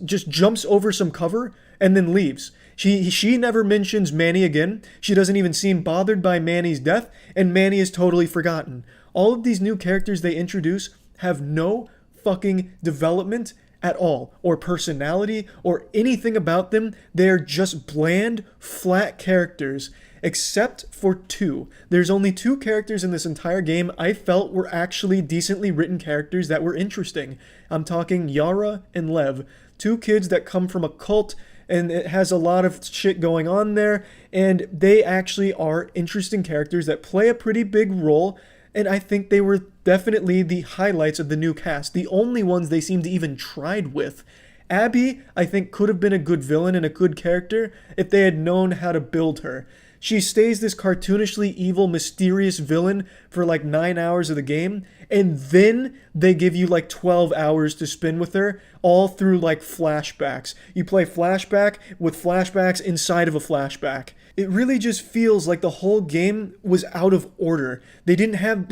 jumps over some cover and then leaves. She never mentions Manny again. She doesn't even seem bothered by Manny's death, and Manny is totally forgotten. All of these new characters they introduce have no fucking development at all, or personality, or anything about them. They're just bland, flat characters. Except for 2. There's only 2 characters in this entire game I felt were actually decently written characters that were interesting. I'm talking Yara and Lev. 2 kids that come from a cult, and it has a lot of shit going on there, and they actually are interesting characters that play a pretty big role, and I think they were definitely the highlights of the new cast. The only ones they seem to even tried with. Abby, I think, could have been a good villain and a good character if they had known how to build her. She stays this cartoonishly evil, mysterious villain for like 9 hours of the game, and then they give you like 12 hours to spend with her, all through like flashbacks. You play flashback with flashbacks inside of a flashback. It really just feels like the whole game was out of order. They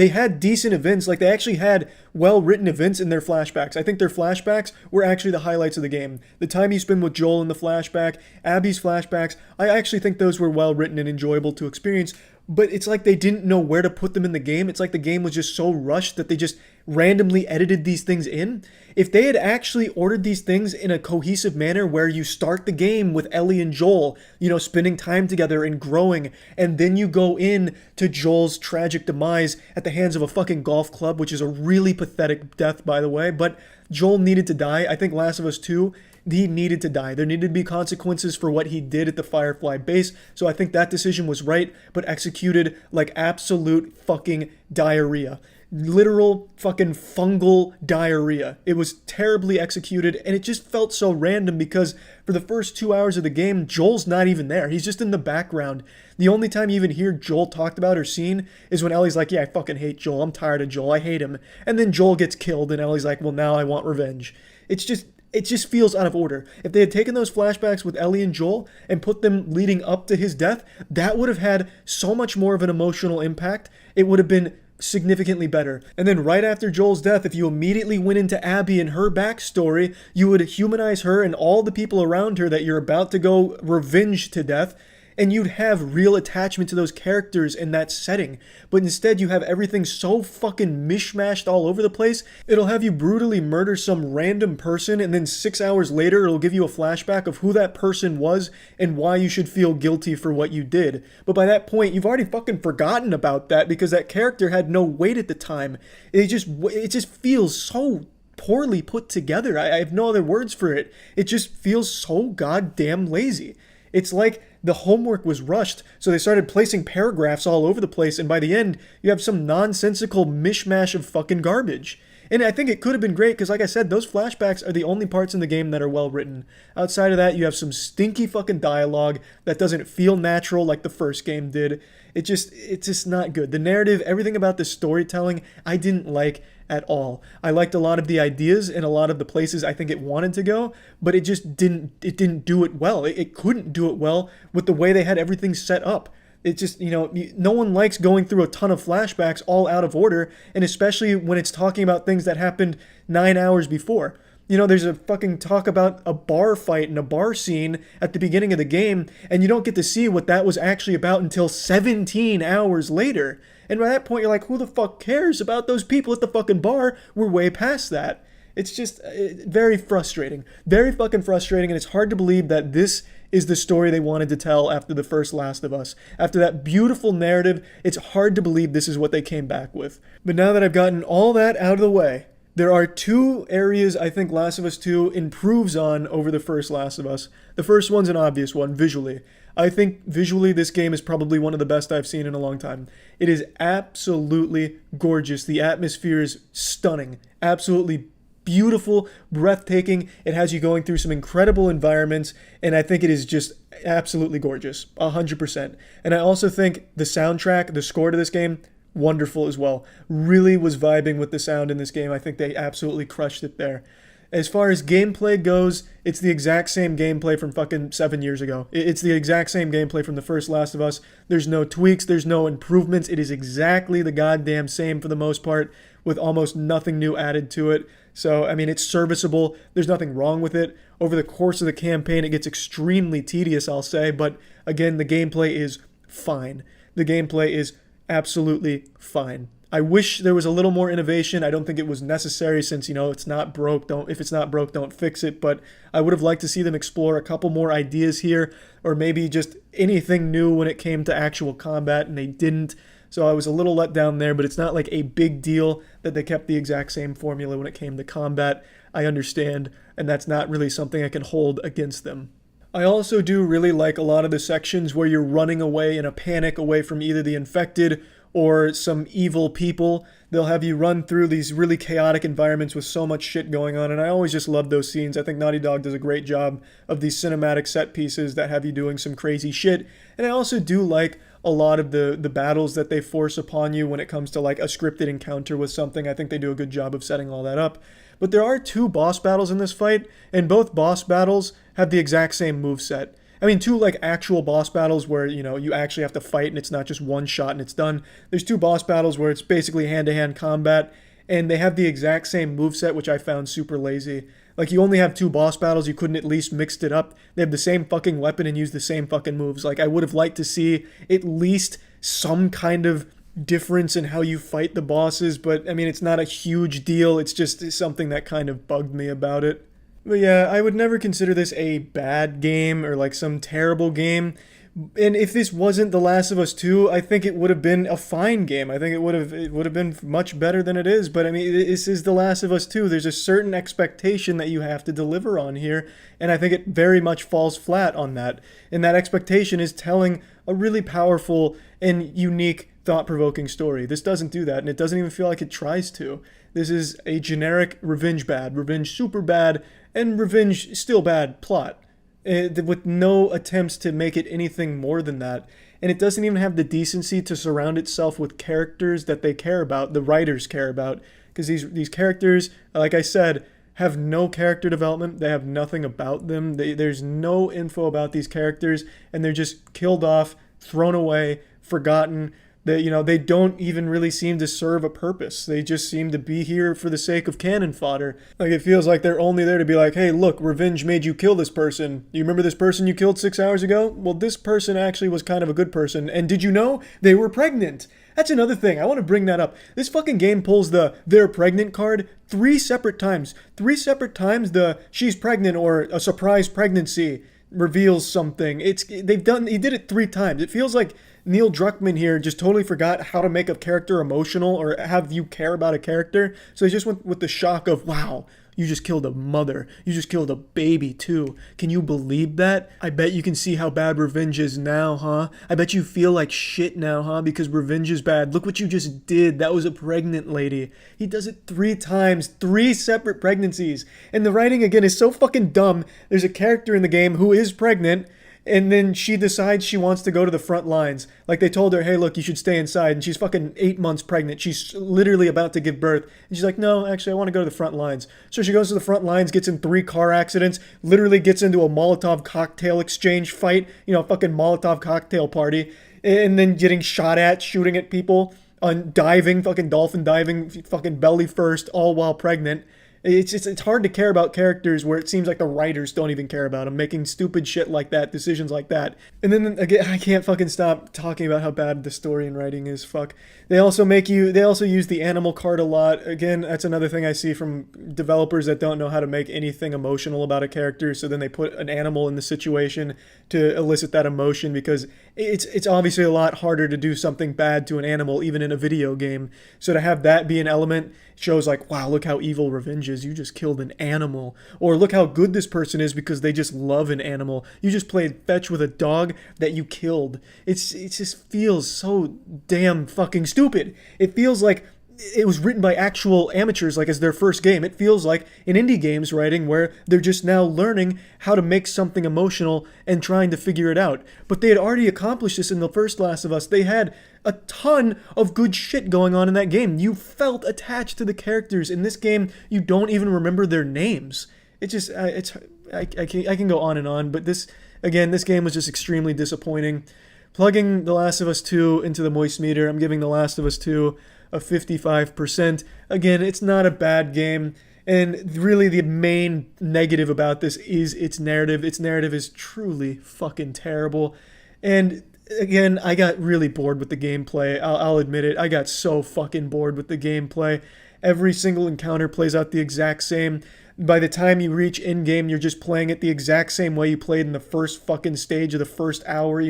had decent events, like they actually had well-written events in their flashbacks. I think their flashbacks were actually the highlights of the game. The time you spend with Joel in the flashback, Abby's flashbacks, I actually think those were well-written and enjoyable to experience. But it's like they didn't know where to put them in the game. It's like the game was just so rushed that they just randomly edited these things in. If they had actually ordered these things in a cohesive manner where you start the game with Ellie and Joel, spending time together and growing, and then you go in to Joel's tragic demise at the hands of a fucking golf club, which is a really pathetic death, by the way, but Joel needed to die. I think Last of Us 2, he needed to die. There needed to be consequences for what he did at the Firefly base, so I think that decision was right, but executed like absolute fucking diarrhea. Literal fucking fungal diarrhea. It was terribly executed, and it just felt so random because for the first 2 hours of the game, Joel's not even there. He's just in the background. The only time you even hear Joel talked about or seen is when Ellie's like, yeah, I fucking hate Joel. I'm tired of Joel. I hate him. And then Joel gets killed, and Ellie's like, well, now I want revenge. It just feels out of order. If they had taken those flashbacks with Ellie and Joel and put them leading up to his death, that would have had so much more of an emotional impact. It would have been significantly better. And then right after Joel's death, if you immediately went into Abby and her backstory, you would humanize her and all the people around her that you're about to go revenge to death, and you'd have real attachment to those characters in that setting. But instead, you have everything so fucking mishmashed all over the place, it'll have you brutally murder some random person, and then 6 hours later, it'll give you a flashback of who that person was and why you should feel guilty for what you did. But by that point, you've already fucking forgotten about that because that character had no weight at the time. It just feels so poorly put together. I have no other words for it. It just feels so goddamn lazy. It's like the homework was rushed, so they started placing paragraphs all over the place, and by the end, you have some nonsensical mishmash of fucking garbage. And I think it could have been great, because like I said, those flashbacks are the only parts in the game that are well written. Outside of that, you have some stinky fucking dialogue that doesn't feel natural like the first game did. It's just not good. The narrative, everything about the storytelling, I didn't like at all. I liked a lot of the ideas and a lot of the places I think it wanted to go, but it just didn't do it well. It couldn't do it well with the way they had everything set up. It just, no one likes going through a ton of flashbacks all out of order, and especially when it's talking about things that happened 9 hours before. There's a fucking talk about a bar fight and a bar scene at the beginning of the game, and you don't get to see what that was actually about until 17 hours later. And by that point, you're like, who the fuck cares about those people at the fucking bar? We're way past that. It's just very frustrating. Very fucking frustrating, and it's hard to believe that this is the story they wanted to tell after the first Last of Us. After that beautiful narrative, it's hard to believe this is what they came back with. But now that I've gotten all that out of the way, there are two areas I think Last of Us 2 improves on over the first Last of Us. The first one's an obvious one, visually. I think visually this game is probably one of the best I've seen in a long time. It is absolutely gorgeous. The atmosphere is stunning. Absolutely beautiful, breathtaking. It has you going through some incredible environments, and I think it is just absolutely gorgeous. 100%. And I also think the soundtrack, the score to this game, wonderful as well. Really was vibing with the sound in this game. I think they absolutely crushed it there. As far as gameplay goes, it's the exact same gameplay from fucking 7 years ago. It's the exact same gameplay from the first Last of Us. There's no tweaks, there's no improvements. It is exactly the goddamn same for the most part, with almost nothing new added to it. So, it's serviceable. There's nothing wrong with it. Over the course of the campaign, it gets extremely tedious, I'll say. But again, the gameplay is fine. The gameplay is absolutely fine. I wish there was a little more innovation. I don't think it was necessary since, it's not broke. If it's not broke, don't fix it. But I would have liked to see them explore a couple more ideas here, or maybe just anything new when it came to actual combat, and they didn't. So I was a little let down there, but it's not like a big deal that they kept the exact same formula when it came to combat. I understand, and that's not really something I can hold against them. I also do really like a lot of the sections where you're running away in a panic away from either the infected or some evil people. They'll have you run through these really chaotic environments with so much shit going on, and I always just love those scenes. I think Naughty Dog does a great job of these cinematic set pieces that have you doing some crazy shit, and I also do like a lot of the battles that they force upon you when it comes to like a scripted encounter with something. I think they do a good job of setting all that up. But there are two boss battles in this fight, and both boss battles have the exact same moveset. Two like actual boss battles where, you actually have to fight and it's not just one shot and it's done. There's two boss battles where it's basically hand-to-hand combat, and they have the exact same moveset, which I found super lazy. Like, you only have two boss battles, you couldn't at least mixed it up. They have the same fucking weapon and use the same fucking moves. Like, I would have liked to see at least some kind of difference in how you fight the bosses, but it's not a huge deal. It's just something that kind of bugged me about it. But yeah, I would never consider this a bad game or like some terrible game, And if this wasn't The Last of Us 2, I think it would have been a fine game. I think it would have been much better than it is. But I mean, this is The Last of Us 2. There's a certain expectation that you have to deliver on here, and I think it very much falls flat on that. And that expectation is telling a really powerful and unique, thought-provoking story. This doesn't do that, and it doesn't even feel like it tries to. This is a generic revenge bad, revenge super bad, and revenge still bad plot, with no attempts to make it anything more than that. And it doesn't even have the decency to surround itself with characters that they care about, the writers care about, because these characters, like I said, have no character development. They have nothing about them. There's no info about these characters, and they're just killed off, thrown away, forgotten. They don't even really seem to serve a purpose. They just seem to be here for the sake of cannon fodder. Like, it feels like they're only there to be like, hey, look, revenge made you kill this person. You remember this person you killed 6 hours ago? Well, this person actually was kind of a good person. And did you know they were pregnant? That's another thing. I want to bring that up. This fucking game pulls the they're pregnant card 3 separate times. 3 separate times the she's pregnant or a surprise pregnancy reveals something. He did it 3 times. It feels like Neil Druckmann here just totally forgot how to make a character emotional or have you care about a character. So he just went with the shock of, wow, you just killed a mother. You just killed a baby too. Can you believe that? I bet you can see how bad revenge is now, huh? I bet you feel like shit now, huh? Because revenge is bad. Look what you just did. That was a pregnant lady. He does it 3 times, 3 separate pregnancies. And the writing, again, is so fucking dumb. There's a character in the game who is pregnant, and then she decides she wants to go to the front lines. Like, they told her, hey, look, you should stay inside. And she's fucking 8 months pregnant. She's literally about to give birth. And she's like, no, actually, I want to go to the front lines. So she goes to the front lines, gets in 3 car accidents, literally gets into a Molotov cocktail exchange fight, fucking Molotov cocktail party, and then getting shot at, shooting at people, on diving, fucking dolphin diving, fucking belly first, all while pregnant. It's hard to care about characters where it seems like the writers don't even care about them, making stupid shit like that, decisions like that. And then again, I can't fucking stop talking about how bad the story and writing is. Fuck. They also use the animal card a lot. Again, that's another thing I see from developers that don't know how to make anything emotional about a character. So then they put an animal in the situation to elicit that emotion, because it's obviously a lot harder to do something bad to an animal, even in a video game. So to have that be an element shows like, wow, look how evil revenge is. You just killed an animal. Or look how good this person is because they just love an animal. You just played fetch with a dog that you killed. It just feels so damn fucking stupid. It feels like it was written by actual amateurs, like as their first game. It feels like an indie game's writing where they're just now learning how to make something emotional and trying to figure it out. But they had already accomplished this in the first Last of Us. They had a ton of good shit going on in that game. You felt attached to the characters. In this game, you don't even remember their names. It just, I can go on and on, but this game was just extremely disappointing. Plugging The Last of Us 2 into the moistmeter, I'm giving The Last of Us 2 a 55%. Again, it's not a bad game, and really the main negative about this is its narrative. Its narrative is truly fucking terrible, and again, I got really bored with the gameplay. I'll admit it. I got so fucking bored with the gameplay. Every single encounter plays out the exact same. By the time you reach in-game, you're just playing it the exact same way you played in the first fucking stage of the first hour,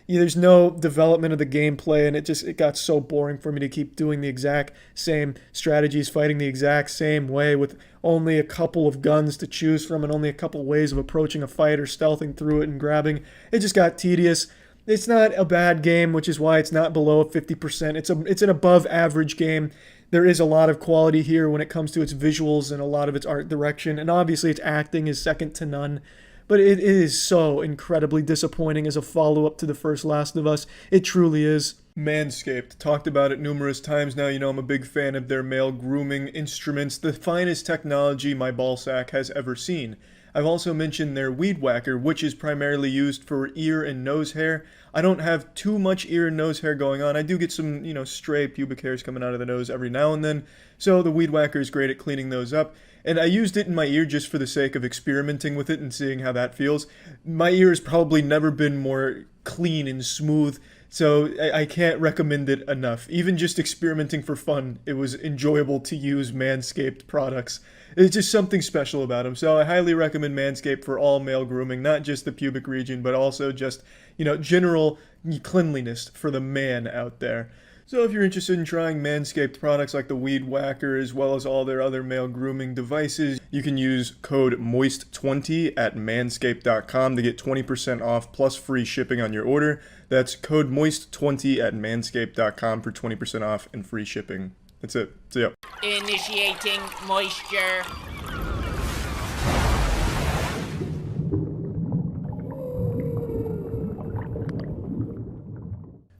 There's no development of the gameplay, and it got so boring for me to keep doing the exact same strategies, fighting the exact same way with only a couple of guns to choose from and only a couple ways of approaching a fight or stealthing through it and grabbing. It just got tedious. It's not a bad game, which is why it's not below a 50%. It's an above average game. There is a lot of quality here when it comes to its visuals and a lot of its art direction, and obviously its acting is second to none. But it is so incredibly disappointing as a follow-up to the first Last of Us. It truly is. Manscaped. Talked about it numerous times now. I'm a big fan of their male grooming instruments. The finest technology my ballsack has ever seen. I've also mentioned their Weed Whacker, which is primarily used for ear and nose hair. I don't have too much ear and nose hair going on. I do get some, stray pubic hairs coming out of the nose every now and then. So the Weed Whacker is great at cleaning those up. And I used it in my ear just for the sake of experimenting with it and seeing how that feels. My ear has probably never been more clean and smooth, so I can't recommend it enough. Even just experimenting for fun, it was enjoyable to use Manscaped products. It's just something special about them. So I highly recommend Manscaped for all male grooming, not just the pubic region, but also just, general cleanliness for the man out there. So if you're interested in trying Manscaped products like the Weed Whacker as well as all their other male grooming devices, you can use code MOIST20 at manscaped.com to get 20% off plus free shipping on your order. That's code MOIST20 at manscaped.com for 20% off and free shipping. That's it. See ya. Initiating moisture.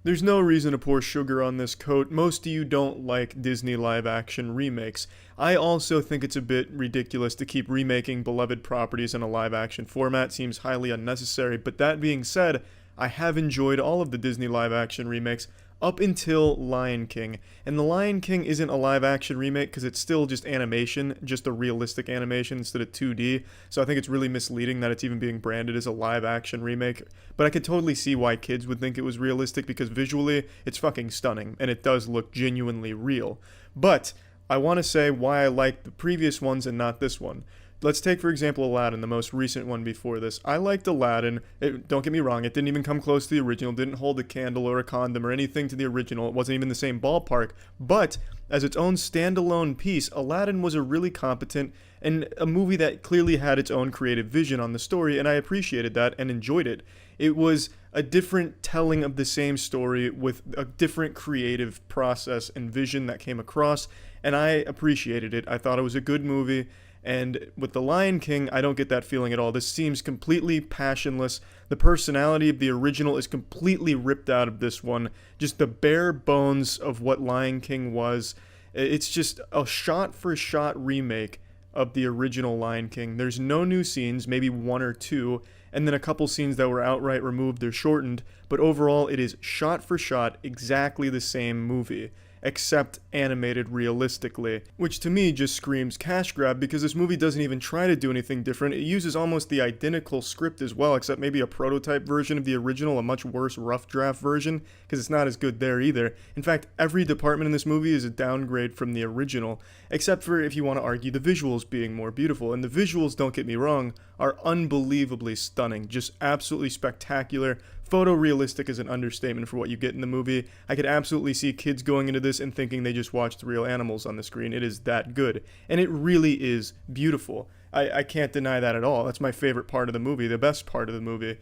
There's no reason to pour sugar on this coat. Most of you don't like Disney live-action remakes. I also think it's a bit ridiculous to keep remaking beloved properties in a live-action format. Seems highly unnecessary, but that being said, I have enjoyed all of the Disney live-action remakes up until Lion King. And The Lion King isn't a live-action remake because it's still just animation, just a realistic animation instead of 2D. So I think it's really misleading that it's even being branded as a live-action remake. But I could totally see why kids would think it was realistic because visually, it's fucking stunning, and it does look genuinely real. But I want to say why I like the previous ones and not this one. Let's take, for example, Aladdin, the most recent one before this. I liked Aladdin. Don't get me wrong, it didn't even come close to the original, didn't hold a candle or a condom or anything to the original. It wasn't even the same ballpark. But as its own standalone piece, Aladdin was a really competent and a movie that clearly had its own creative vision on the story, and I appreciated that and enjoyed it. It was a different telling of the same story with a different creative process and vision that came across, and I appreciated it. I thought it was a good movie. And with The Lion King, I don't get that feeling at all. This seems completely passionless. The personality of the original is completely ripped out of this one. Just the bare bones of what Lion King was. It's just a shot-for-shot remake of the original Lion King. There's no new scenes, maybe one or two, and then a couple scenes that were outright removed or shortened. But overall, it is shot-for-shot exactly the same movie, except animated realistically, which to me just screams cash grab because this movie doesn't even try to do anything different. It uses almost the identical script as well, except maybe a prototype version of the original, a much worse rough draft version, because it's not as good there either. In fact, every department in this movie is a downgrade from the original, except for if you want to argue the visuals being more beautiful. And the visuals, don't get me wrong, are unbelievably stunning, just absolutely spectacular. Photorealistic is an understatement for what you get in the movie. I could absolutely see kids going into this and thinking they just watched real animals on the screen. It is that good. And it really is beautiful. I can't deny that at all. That's my favorite part of the movie, the best part of the movie.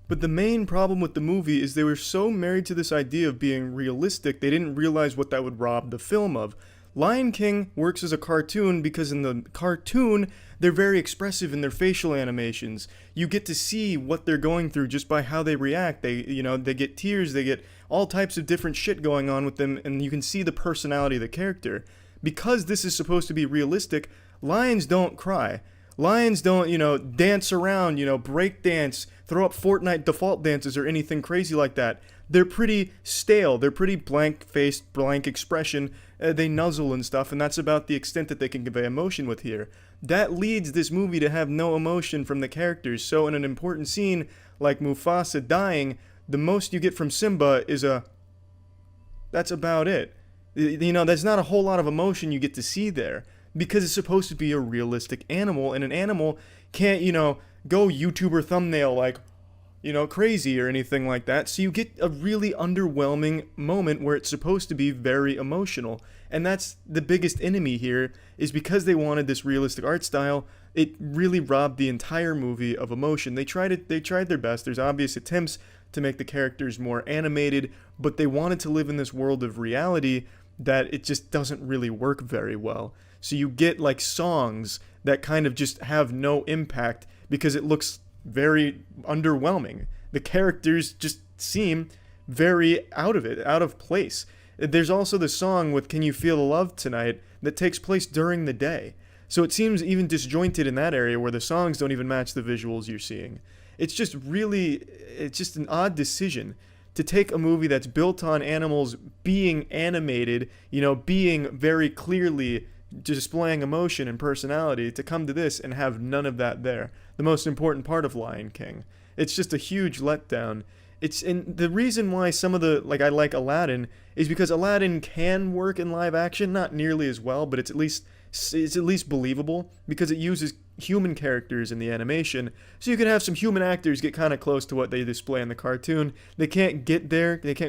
But the main problem with the movie is they were so married to this idea of being realistic, they didn't realize what that would rob the film of. Lion King works as a cartoon because in the cartoon, they're very expressive in their facial animations. You get to see what they're going through just by how they react. They get tears, they get all types of different shit going on with them, and you can see the personality of the character. Because this is supposed to be realistic, lions don't cry. Lions don't, dance around, break dance, throw up Fortnite default dances or anything crazy like that. They're pretty stale. They're pretty blank-faced, blank expression. They nuzzle and stuff, and that's about the extent that they can convey emotion with here. That leads this movie to have no emotion from the characters. So in an important scene like Mufasa dying, the most you get from Simba is that's about it. There's not a whole lot of emotion you get to see there because it's supposed to be a realistic animal, and an animal can't, go YouTuber thumbnail like, crazy or anything like that. So you get a really underwhelming moment where it's supposed to be very emotional. And that's the biggest enemy here, is because they wanted this realistic art style, it really robbed the entire movie of emotion. They tried their best. There's obvious attempts to make the characters more animated, but they wanted to live in this world of reality that it just doesn't really work very well. So you get like songs that kind of just have no impact because it looks very underwhelming. The characters just seem very out of place. There's also the song with Can You Feel the Love Tonight that takes place during the day. So it seems even disjointed in that area where the songs don't even match the visuals you're seeing. It's just an odd decision to take a movie that's built on animals being animated, being very clearly displaying emotion and personality, to come to this and have none of that there. The most important part of Lion King. It's just a huge letdown. And the reason why some of the, like, I like Aladdin is because Aladdin can work in live action, not nearly as well, but it's at least believable because it uses human characters in the animation, so you can have some human actors get kind of close to what they display in the cartoon. They can't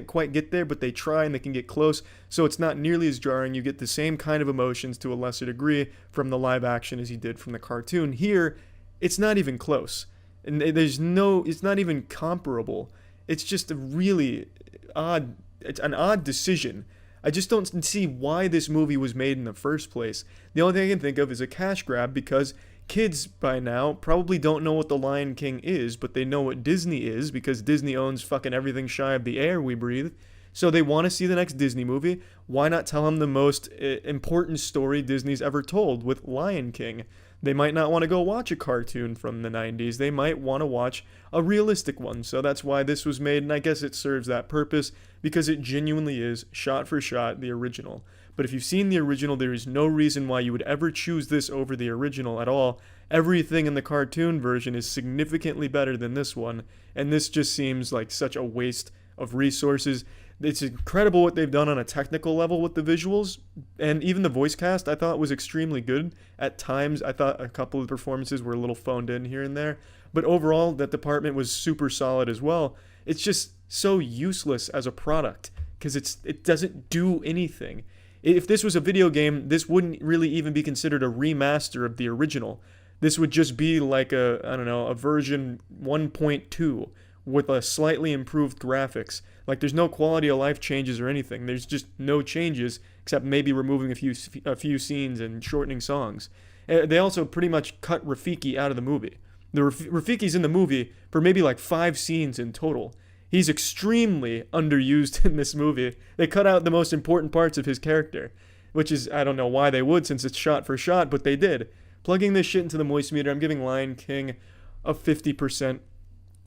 quite get there, but they try and they can get close, so it's not nearly as jarring. You get the same kind of emotions to a lesser degree from the live action as you did from the cartoon. Here, it's not even close, and it's not even comparable. It's just it's an odd decision. I just don't see why this movie was made in the first place. The only thing I can think of is a cash grab, because kids by now probably don't know what The Lion King is, but they know what Disney is because Disney owns fucking everything shy of the air we breathe. So they want to see the next Disney movie. Why not tell them the most important story Disney's ever told with Lion King? They might not want to go watch a cartoon from the 90s. They might want to watch a realistic one. So that's why this was made, and I guess it serves that purpose because it genuinely is, shot for shot, the original. But if you've seen the original, there is no reason why you would ever choose this over the original at all. Everything in the cartoon version is significantly better than this one, and this just seems like such a waste of resources. It's incredible what they've done on a technical level with the visuals, and even the voice cast I thought was extremely good. At times, I thought a couple of performances were a little phoned in here and there, but overall, that department was super solid as well. It's just so useless as a product, because it doesn't do anything. If this was a video game, this wouldn't really even be considered a remaster of the original. This would just be like a version 1.2 with a slightly improved graphics. Like, there's no quality of life changes or anything. There's just no changes, except maybe removing a few scenes and shortening songs. They also pretty much cut Rafiki out of the movie. Rafiki's in the movie for maybe like 5 scenes in total. He's extremely underused in this movie. They cut out the most important parts of his character, which is, I don't know why they would since it's shot for shot, but they did. Plugging this shit into the moist meter, I'm giving Lion King a 50%.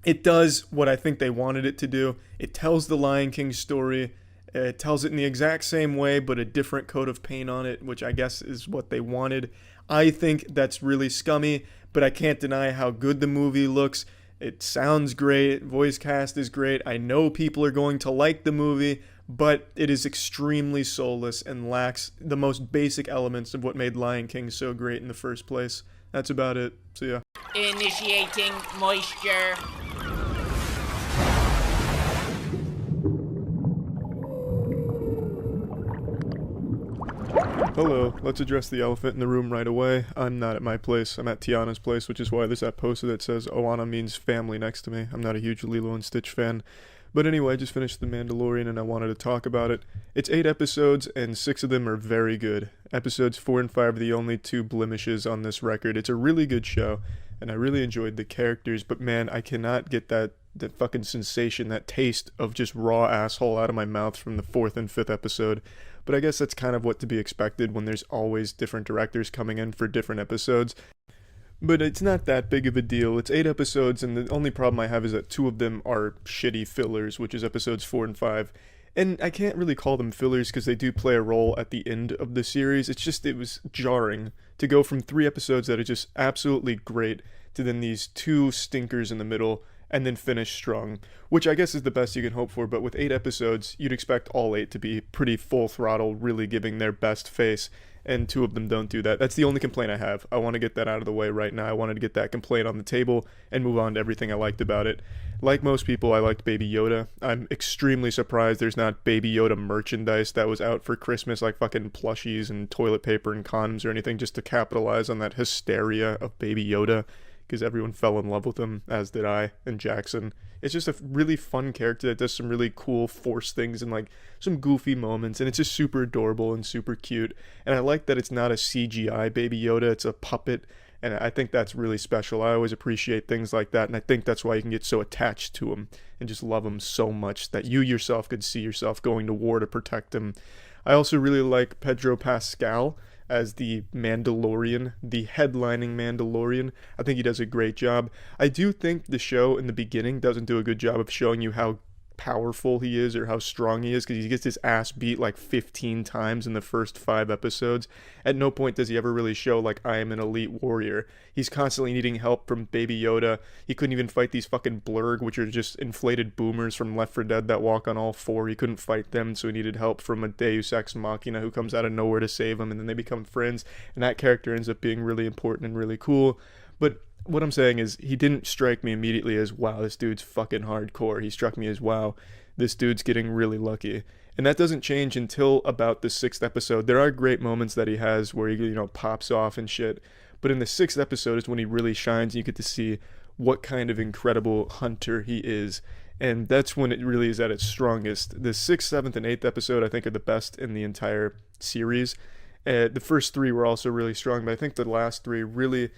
It does what I think they wanted it to do. It tells the Lion King story. It tells it in the exact same way, but a different coat of paint on it, which I guess is what they wanted. I think that's really scummy, but I can't deny how good the movie looks. It sounds great. Voice cast is great. I know people are going to like the movie, but it is extremely soulless and lacks the most basic elements of what made Lion King so great in the first place. That's about it. See ya. Initiating moisture. Hello, let's address the elephant in the room right away. I'm not at my place. I'm at Tiana's place, which is why there's that poster that says Oana means family next to me. I'm not a huge Lilo and Stitch fan. But anyway, I just finished The Mandalorian and I wanted to talk about it. It's 8 episodes and 6 of them are very good. Episodes 4 and 5 are the only 2 blemishes on this record. It's a really good show and I really enjoyed the characters, but man, I cannot get that fucking sensation, that taste of just raw asshole out of my mouth from the 4th and 5th episode. But I guess that's kind of what to be expected when there's always different directors coming in for different episodes. But it's not that big of a deal. It's 8 episodes, and the only problem I have is that 2 of them are shitty fillers, which is episodes 4 and 5. And I can't really call them fillers because they do play a role at the end of the series. It's just, it was jarring to go from 3 episodes that are just absolutely great to then these 2 stinkers in the middle, and then finish strong, which I guess is the best you can hope for. But with 8 episodes, you'd expect all 8 to be pretty full throttle, really giving their best face, and 2 of them don't do that. That's the only complaint I have. I want to get that out of the way right now. I wanted to get that complaint on the table and move on to everything I liked about it. Like most people, I liked Baby Yoda. I'm extremely surprised there's not Baby Yoda merchandise that was out for Christmas, like fucking plushies and toilet paper and condoms or anything, just to capitalize on that hysteria of Baby Yoda, because everyone fell in love with him, as did I and Jackson. It's just a really fun character that does some really cool Force things and like some goofy moments, and it's just super adorable and super cute. And I like that it's not a CGI Baby Yoda, it's a puppet, and I think that's really special. I always appreciate things like that, and I think that's why you can get so attached to him and just love him so much that you yourself could see yourself going to war to protect him. I also really like Pedro Pascal as the Mandalorian, the headlining Mandalorian. I think he does a great job. I do think the show in the beginning doesn't do a good job of showing you how powerful he is or how strong he is, because he gets his ass beat like 15 times in the first 5 episodes. At no point does he ever really show like, I am an elite warrior. He's constantly needing help from Baby Yoda. He couldn't even fight these fucking blurg, which are just inflated boomers from Left 4 Dead that walk on all 4. He couldn't fight them, so he needed help from a Deus Ex Machina who comes out of nowhere to save him, and then they become friends, and that character ends up being really important and really cool. But what I'm saying is, he didn't strike me immediately as, wow, this dude's fucking hardcore. He struck me as, wow, this dude's getting really lucky. And that doesn't change until about the 6th episode. There are great moments that he has where he, pops off and shit. But in the 6th episode is when he really shines, and you get to see what kind of incredible hunter he is. And that's when it really is at its strongest. The 6th, 7th, and 8th episode, I think, are the best in the entire series. The first 3 were also really strong, but I think the last 3 really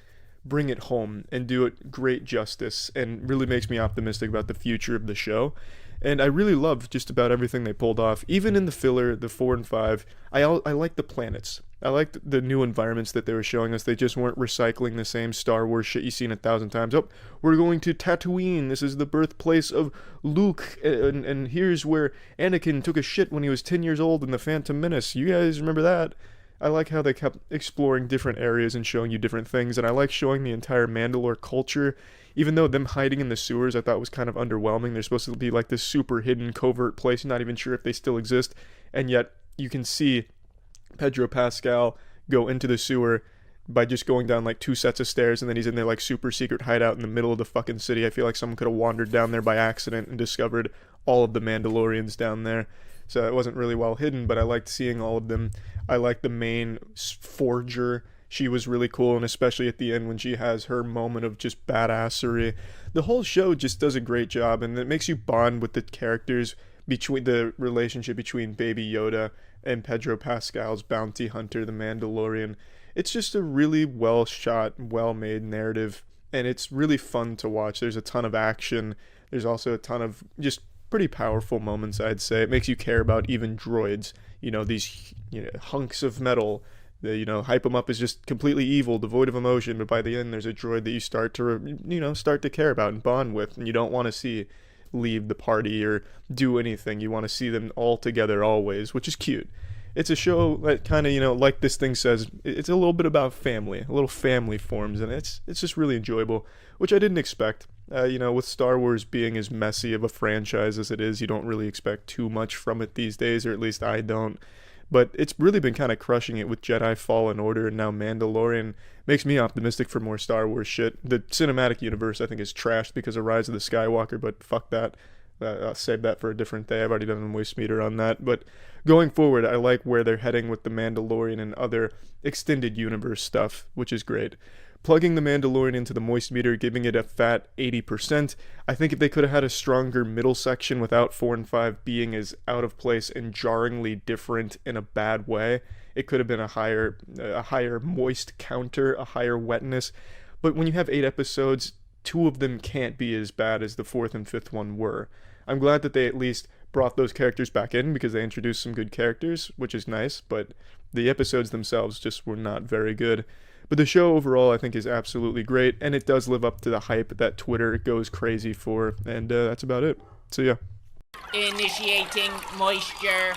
bring it home and do it great justice, and really makes me optimistic about the future of the show. And I really love just about everything they pulled off. Even in the filler, the 4 and 5, I like the planets. I liked the new environments that they were showing us. They just weren't recycling the same Star Wars shit you've seen 1,000 times. Oh, we're going to Tatooine. This is the birthplace of Luke. And here's where Anakin took a shit when he was 10 years old in The Phantom Menace. You guys remember that? I like how they kept exploring different areas and showing you different things. And I like showing the entire Mandalore culture. Even though them hiding in the sewers I thought was kind of underwhelming. They're supposed to be like this super hidden covert place. Not even sure if they still exist. And yet you can see Pedro Pascal go into the sewer by just going down like 2 sets of stairs, and then he's in their like super secret hideout in the middle of the fucking city. I feel like someone could have wandered down there by accident and discovered all of the Mandalorians down there. So it wasn't really well hidden, but I liked seeing all of them. I liked the main forger. She was really cool, and especially at the end when she has her moment of just badassery. The whole show just does a great job, and it makes you bond with the characters, between the relationship between Baby Yoda and Pedro Pascal's bounty hunter, the Mandalorian. It's just a really well shot, well made narrative, and it's really fun to watch. There's a ton of action. There's also a ton of just pretty powerful moments, I'd say. It makes you care about even droids, these hunks of metal. They, hype them up as just completely evil, devoid of emotion, but by the end there's a droid that you start to care about and bond with, and you don't want to see leave the party or do anything. You want to see them all together always, which is cute. It's a show that kind of, like this thing says, it's a little bit about family. A little family forms, and it's just really enjoyable, which I didn't expect. With Star Wars being as messy of a franchise as it is, you don't really expect too much from it these days, or at least I don't. But it's really been kind of crushing it with Jedi Fallen Order and now Mandalorian. Makes me optimistic for more Star Wars shit. The cinematic universe, I think, is trashed because of Rise of the Skywalker, but fuck that. I'll save that for a different day. I've already done a moistmeter on that. But going forward, I like where they're heading with the Mandalorian and other extended universe stuff, which is great. Plugging the Mandalorian into the moistmeter, giving it a fat 80%. I think if they could have had a stronger middle section without 4 and 5 being as out of place and jarringly different in a bad way, it could have been a higher moist counter, a higher wetness. But when you have 8 episodes, 2 of them can't be as bad as the 4th and 5th one were. I'm glad that they at least brought those characters back in, because they introduced some good characters, which is nice, but the episodes themselves just were not very good. But the show overall, I think, is absolutely great, and it does live up to the hype that Twitter goes crazy for, and that's about it. So yeah. Initiating moisture.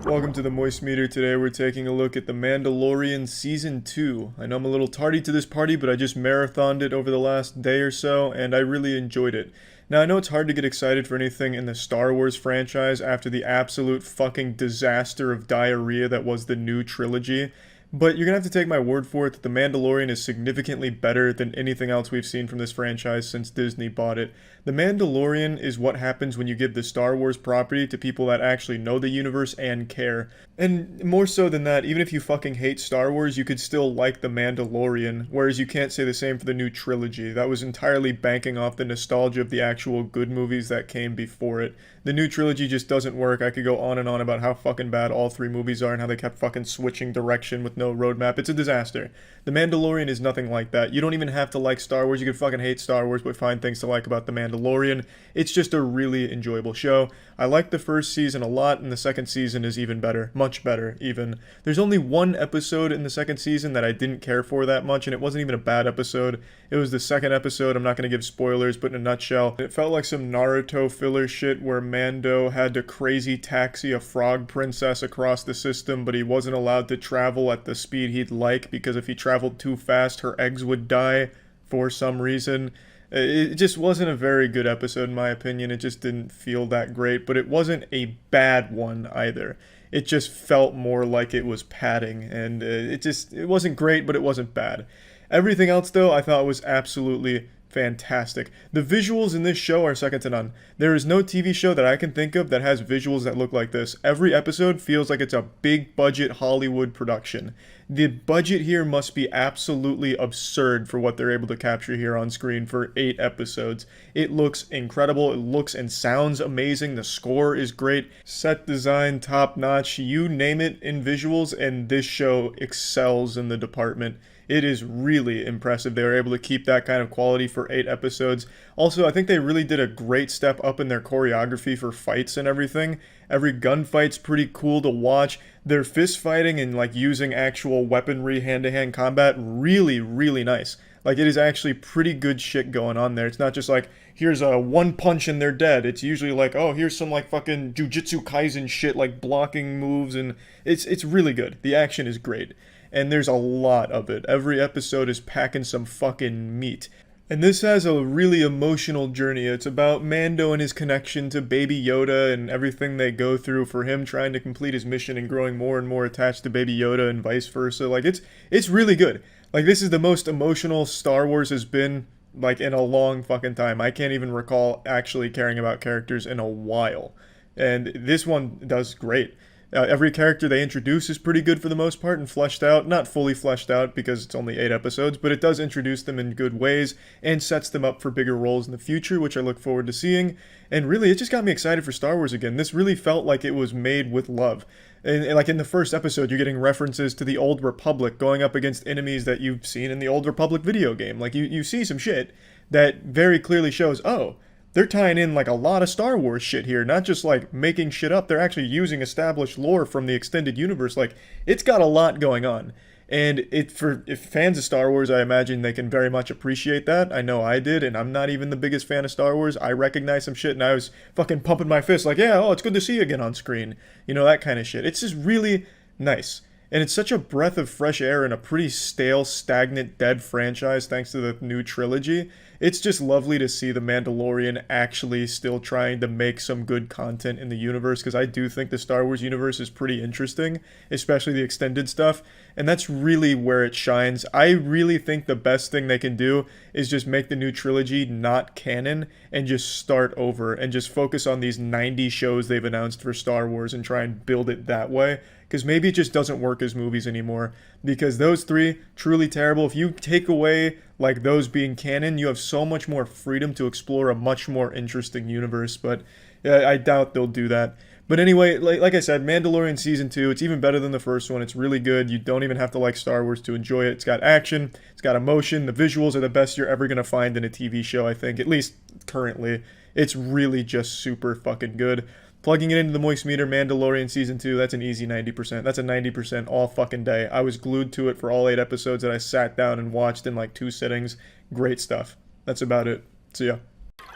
Welcome to the moistmeter. Today we're taking a look at The Mandalorian Season 2. I know I'm a little tardy to this party, but I just marathoned it over the last day or so, and I really enjoyed it. Now, I know it's hard to get excited for anything in the Star Wars franchise after the absolute fucking disaster of diarrhea that was the new trilogy, but you're gonna have to take my word for it that The Mandalorian is significantly better than anything else we've seen from this franchise since Disney bought it. The Mandalorian is what happens when you give the Star Wars property to people that actually know the universe and care. And more so than that, even if you fucking hate Star Wars, you could still like The Mandalorian, whereas you can't say the same for the new trilogy. That was entirely banking off the nostalgia of the actual good movies that came before it. The new trilogy just doesn't work. I could go on and on about how fucking bad all 3 movies are and how they kept fucking switching direction with no roadmap. It's a disaster. The Mandalorian is nothing like that. You don't even have to like Star Wars. You could fucking hate Star Wars, but find things to like about The Mandalorian. It's just a really enjoyable show. I like the first season a lot, and the second season is even better. Much better, even. There's only one episode in the second season that I didn't care for that much, and it wasn't even a bad episode. It was the second episode. I'm not going to give spoilers, but in a nutshell, it felt like some Naruto filler shit where Mando had to crazy taxi a frog princess across the system, but he wasn't allowed to travel at the speed he'd like because if he traveled too fast, her eggs would die for some reason. It just wasn't a very good episode in my opinion. It just didn't feel that great, but it wasn't a bad one either. It just felt more like it was padding, and it wasn't great, but it wasn't bad. Everything else, though, I thought was absolutely fantastic. The visuals in this show are second to none. There is no TV show that I can think of that has visuals that look like this. Every episode feels like it's a big budget Hollywood production. The budget here must be absolutely absurd for what they're able to capture here on screen for 8 episodes. It looks incredible. It looks and sounds amazing. The score is great. Set design top notch. You name it in visuals, and this show excels in the department. It is really impressive. They were able to keep that kind of quality for 8 episodes. Also, I think they really did a great step up in their choreography for fights and everything. Every gunfight's pretty cool to watch. Their fist fighting and like using actual weaponry, hand-to-hand combat, really, really nice. Like, it is actually pretty good shit going on there. It's not just like, here's a one punch and they're dead. It's usually like, oh, here's some like fucking Jujutsu Kaisen shit, like blocking moves, and it's really good. The action is great. And there's a lot of it. Every episode is packing some fucking meat. And this has a really emotional journey. It's about Mando and his connection to Baby Yoda and everything they go through for him trying to complete his mission and growing more and more attached to Baby Yoda and vice versa. Like, it's really good. Like, this is the most emotional Star Wars has been, like, in a long fucking time. I can't even recall actually caring about characters in a while. And this one does great. Every character they introduce is pretty good for the most part and fleshed out. Not fully fleshed out because it's only 8 episodes, but it does introduce them in good ways and sets them up for bigger roles in the future, which I look forward to seeing. And really, it just got me excited for Star Wars again. This really felt like it was made with love. And like in the first episode, you're getting references to the Old Republic going up against enemies that you've seen in the Old Republic video game. Like, you see some shit that very clearly shows, oh, they're tying in like a lot of Star Wars shit here, not just like making shit up. They're actually using established lore from the extended universe. Like, it's got a lot going on. And if fans of Star Wars, I imagine they can very much appreciate that. I know I did, and I'm not even the biggest fan of Star Wars. I recognize some shit, and I was fucking pumping my fist like, yeah, oh, it's good to see you again on screen. You know, that kind of shit. It's just really nice. And it's such a breath of fresh air in a pretty stale, stagnant, dead franchise thanks to the new trilogy. It's just lovely to see The Mandalorian actually still trying to make some good content in the universe, because I do think the Star Wars universe is pretty interesting, especially the extended stuff, and that's really where it shines. I really think the best thing they can do is just make the new trilogy not canon and just start over and just focus on these 90 shows they've announced for Star Wars and try and build it that way. Because maybe it just doesn't work as movies anymore. Because those 3, truly terrible. If you take away like those being canon, you have so much more freedom to explore a much more interesting universe. But I doubt they'll do that. But anyway, like I said, Mandalorian Season 2, it's even better than the first one. It's really good. You don't even have to like Star Wars to enjoy it. It's got action. It's got emotion. The visuals are the best you're ever going to find in a TV show, I think. At least currently. It's really just super fucking good. Plugging it into the moistmeter, Mandalorian Season 2, that's an easy 90%. That's a 90% all fucking day. I was glued to it for all 8 episodes that I sat down and watched in like 2 sittings. Great stuff. That's about it. See ya.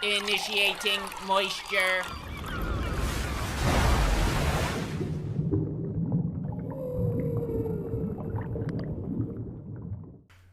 Initiating moisture.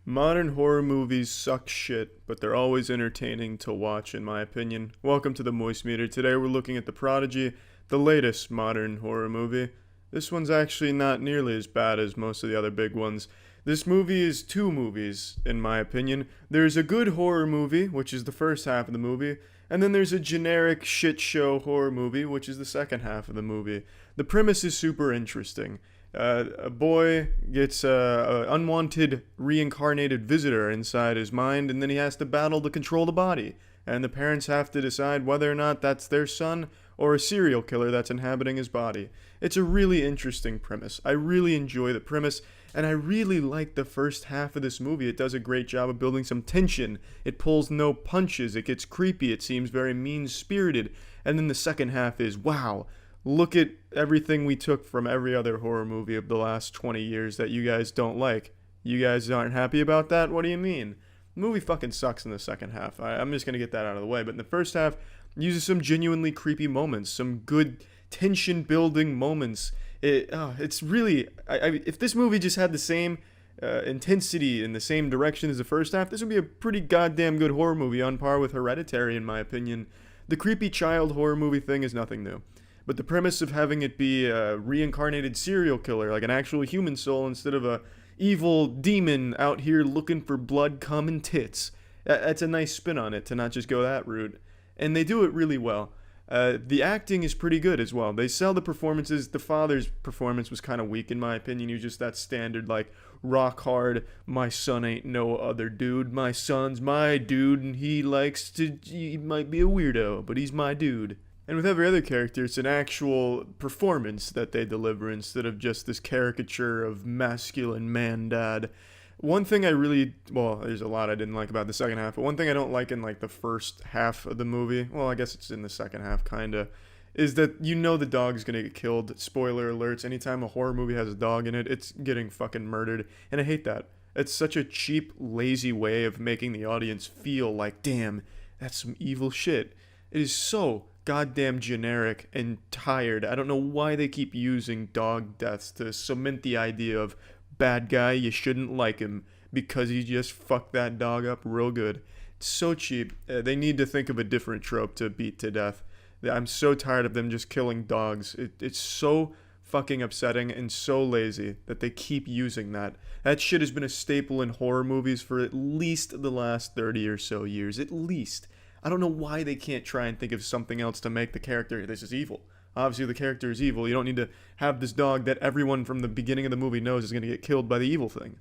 Modern horror movies suck shit, but they're always entertaining to watch in my opinion. Welcome to the moistmeter. Today we're looking at The Prodigy, the latest modern horror movie. This one's actually not nearly as bad as most of the other big ones. This movie is 2 movies, in my opinion. There's a good horror movie, which is the first half of the movie, and then there's a generic shit show horror movie, which is the second half of the movie. The premise is super interesting. A boy gets an unwanted reincarnated visitor inside his mind, and then he has to battle to control the body. And the parents have to decide whether or not that's their son or a serial killer that's inhabiting his body. It's a really interesting premise. I really enjoy the premise, and I really like the first half of this movie. It does a great job of building some tension. It pulls no punches. It gets creepy. It seems very mean-spirited. And then the second half is, wow, look at everything we took from every other horror movie of the last 20 years that you guys don't like. You guys aren't happy about that? What do you mean? The movie fucking sucks in the second half. I'm just going to get that out of the way. But in the first half, uses some genuinely creepy moments, some good tension-building moments. It's really... if this movie just had the same intensity in the same direction as the first half, this would be a pretty goddamn good horror movie, on par with Hereditary, in my opinion. The creepy child horror movie thing is nothing new. But the premise of having it be a reincarnated serial killer, like an actual human soul instead of a evil demon out here looking for blood, cum, and tits, that's a nice spin on it to not just go that route. And they do it really well. The acting is pretty good as well. They sell the performances. The father's performance was kind of weak in my opinion. He was just that standard, like, rock hard, my son ain't no other dude. My son's my dude, and he might be a weirdo, but he's my dude. And with every other character, it's an actual performance that they deliver instead of just this caricature of masculine man dad. One thing there's a lot I didn't like about the second half, but one thing I don't like in, like, the first half of the movie, well, I guess it's in the second half, kinda, is that you know the dog's gonna get killed. Spoiler alerts, anytime a horror movie has a dog in it, it's getting fucking murdered, and I hate that. It's such a cheap, lazy way of making the audience feel like, damn, that's some evil shit. It is so goddamn generic and tired. I don't know why they keep using dog deaths to cement the idea of bad guy, you shouldn't like him because he just fucked that dog up real good. It's so cheap. They need to think of a different trope to beat to death. I'm so tired of them just killing dogs. It's so fucking upsetting and so lazy that they keep using that. That shit has been a staple in horror movies for at least the last 30 or so years. At least. I don't know why they can't try and think of something else to make the character, this is evil. Obviously, the character is evil. You don't need to have this dog that everyone from the beginning of the movie knows is going to get killed by the evil thing.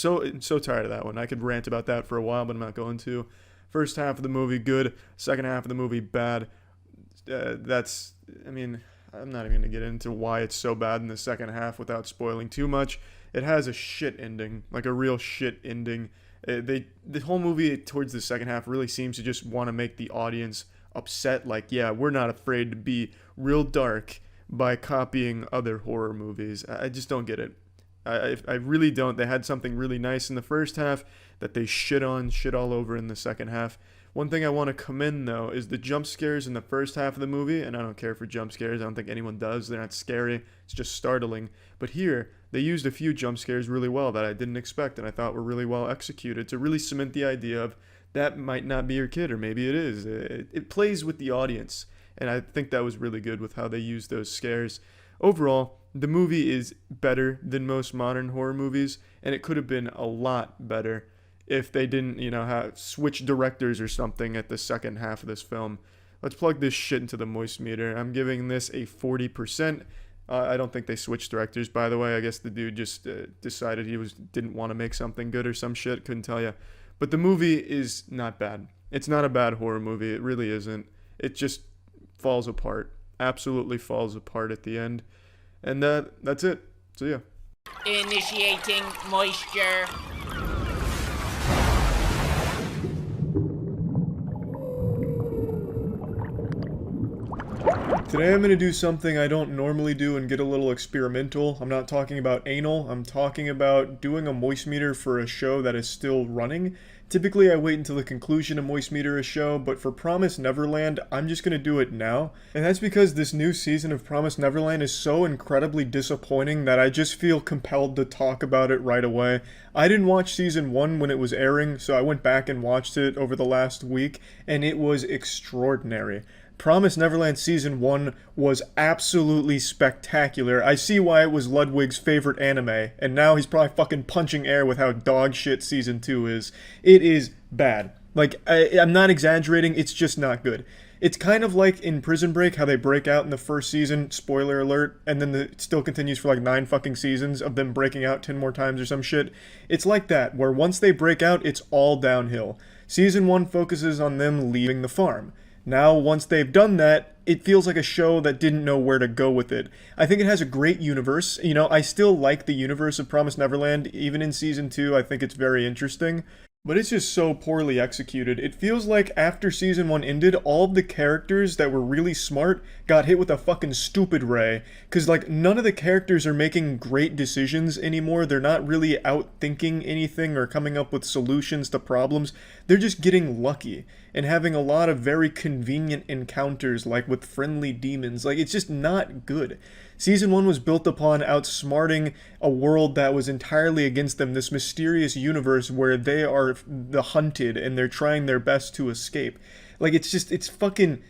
I'm so tired of that one. I could rant about that for a while, but I'm not going to. First half of the movie, good. Second half of the movie, bad. I'm not even going to get into why it's so bad in the second half without spoiling too much. It has a shit ending, like a real shit ending. The whole movie towards the second half really seems to just want to make the audience upset, like, yeah, we're not afraid to be real dark by copying other horror movies. I just don't get it. I really don't. They had something really nice in the first half that they shit all over in the second half. One thing I want to commend, though, is the jump scares in the first half of the movie, and I don't care for jump scares. I don't think anyone does. They're not scary. It's just startling. But here, they used a few jump scares really well that I didn't expect and I thought were really well executed to really cement the idea of that might not be your kid, or maybe it is. It plays with the audience, and I think that was really good with how they used those scares. Overall, the movie is better than most modern horror movies, and it could have been a lot better if they didn't, switch directors or something at the second half of this film. Let's plug this shit into the moist meter. I'm giving this a 40%. I don't think they switched directors, by the way. I guess the dude just decided he didn't want to make something good or some shit. Couldn't tell you. But the movie is not bad. It's not a bad horror movie. It really isn't. It just falls apart. Absolutely falls apart at the end. And that's it. So yeah. Initiating moisture. Today I'm going to do something I don't normally do and get a little experimental. I'm not talking about anal, I'm talking about doing a moist meter for a show that is still running. Typically I wait until the conclusion to moist meter a show, but for Promise Neverland, I'm just going to do it now. And that's because this new season of Promise Neverland is so incredibly disappointing that I just feel compelled to talk about it right away. I didn't watch season 1 when it was airing, so I went back and watched it over the last week, and it was extraordinary. Promise Neverland Season 1 was absolutely spectacular. I see why it was Ludwig's favorite anime, and now he's probably fucking punching air with how dog shit Season 2 is. It is bad. Like, I'm not exaggerating, it's just not good. It's kind of like in Prison Break, how they break out in the first season, spoiler alert, and then it still continues for like 9 fucking seasons of them breaking out 10 more times or some shit. It's like that, where once they break out, it's all downhill. Season 1 focuses on them leaving the farm. Now, once they've done that, it feels like a show that didn't know where to go with it. I think it has a great universe. You know, I still like the universe of Promised Neverland. Even in season 2, I think it's very interesting. But it's just so poorly executed. It feels like after season 1 ended, all of the characters that were really smart got hit with a fucking stupid ray. Cause like none of the characters are making great decisions anymore. They're not really out thinking anything or coming up with solutions to problems. They're just getting lucky and having a lot of very convenient encounters like with friendly demons. Like it's just not good. Season 1 was built upon outsmarting a world that was entirely against them, this mysterious universe where they are the hunted and they're trying their best to escape. Like, it's fucking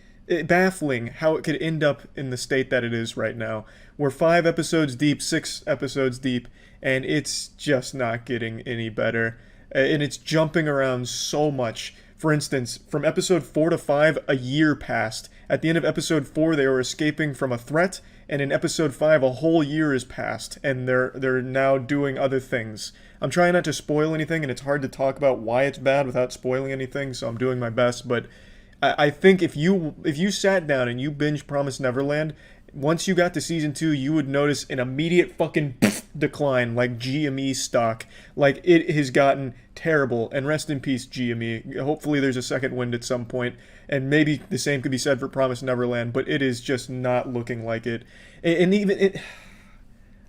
baffling how it could end up in the state that it is right now. We're 5 episodes deep, 6 episodes deep, and it's just not getting any better. And it's jumping around so much. For instance, from episode 4 to 5, a year passed. At the end of episode 4, they were escaping from a threat, and in episode 5, a whole year has passed, and they're now doing other things. I'm trying not to spoil anything, and it's hard to talk about why it's bad without spoiling anything, so I'm doing my best, but I think if you sat down and you binge Promised Neverland, once you got to season 2, you would notice an immediate fucking decline, like GME stock. Like, it has gotten terrible, and rest in peace, GME. Hopefully there's a second wind at some point, and maybe the same could be said for Promised Neverland, but it is just not looking like it. And even it...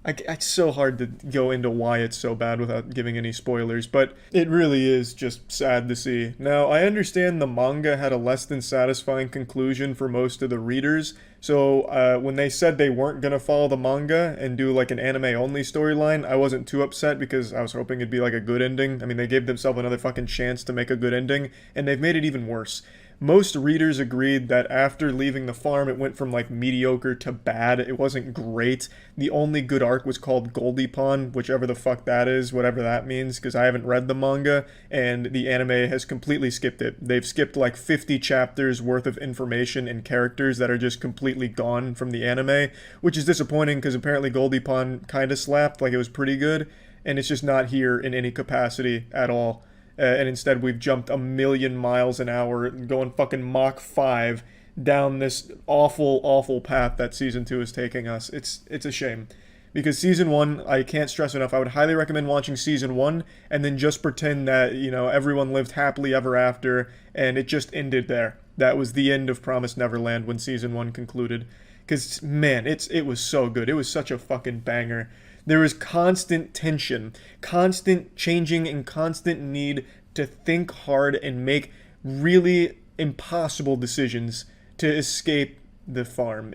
It's so hard to go into why it's so bad without giving any spoilers, but it really is just sad to see. Now, I understand the manga had a less than satisfying conclusion for most of the readers, so when they said they weren't going to follow the manga and do like an anime-only storyline, I wasn't too upset because I was hoping it'd be like a good ending. I mean, they gave themselves another fucking chance to make a good ending, and they've made it even worse. Most readers agreed that after leaving the farm, it went from like mediocre to bad. It wasn't great. The only good arc was called Goldie Pond, whichever the fuck that is, whatever that means, because I haven't read the manga, and the anime has completely skipped it. They've skipped like 50 chapters worth of information and characters that are just completely gone from the anime, which is disappointing because apparently Goldie Pond kind of slapped, like it was pretty good, and it's just not here in any capacity at all. And instead we've jumped 1,000,000 miles an hour, going fucking Mach 5 down this awful, awful path that Season 2 is taking us. It's a shame. Because Season 1, I can't stress enough, I would highly recommend watching Season 1, and then just pretend that, you know, everyone lived happily ever after, and it just ended there. That was the end of Promised Neverland when Season 1 concluded. Because, man, it was so good. It was such a fucking banger. There is constant tension, constant changing, and constant need to think hard and make really impossible decisions to escape the farm.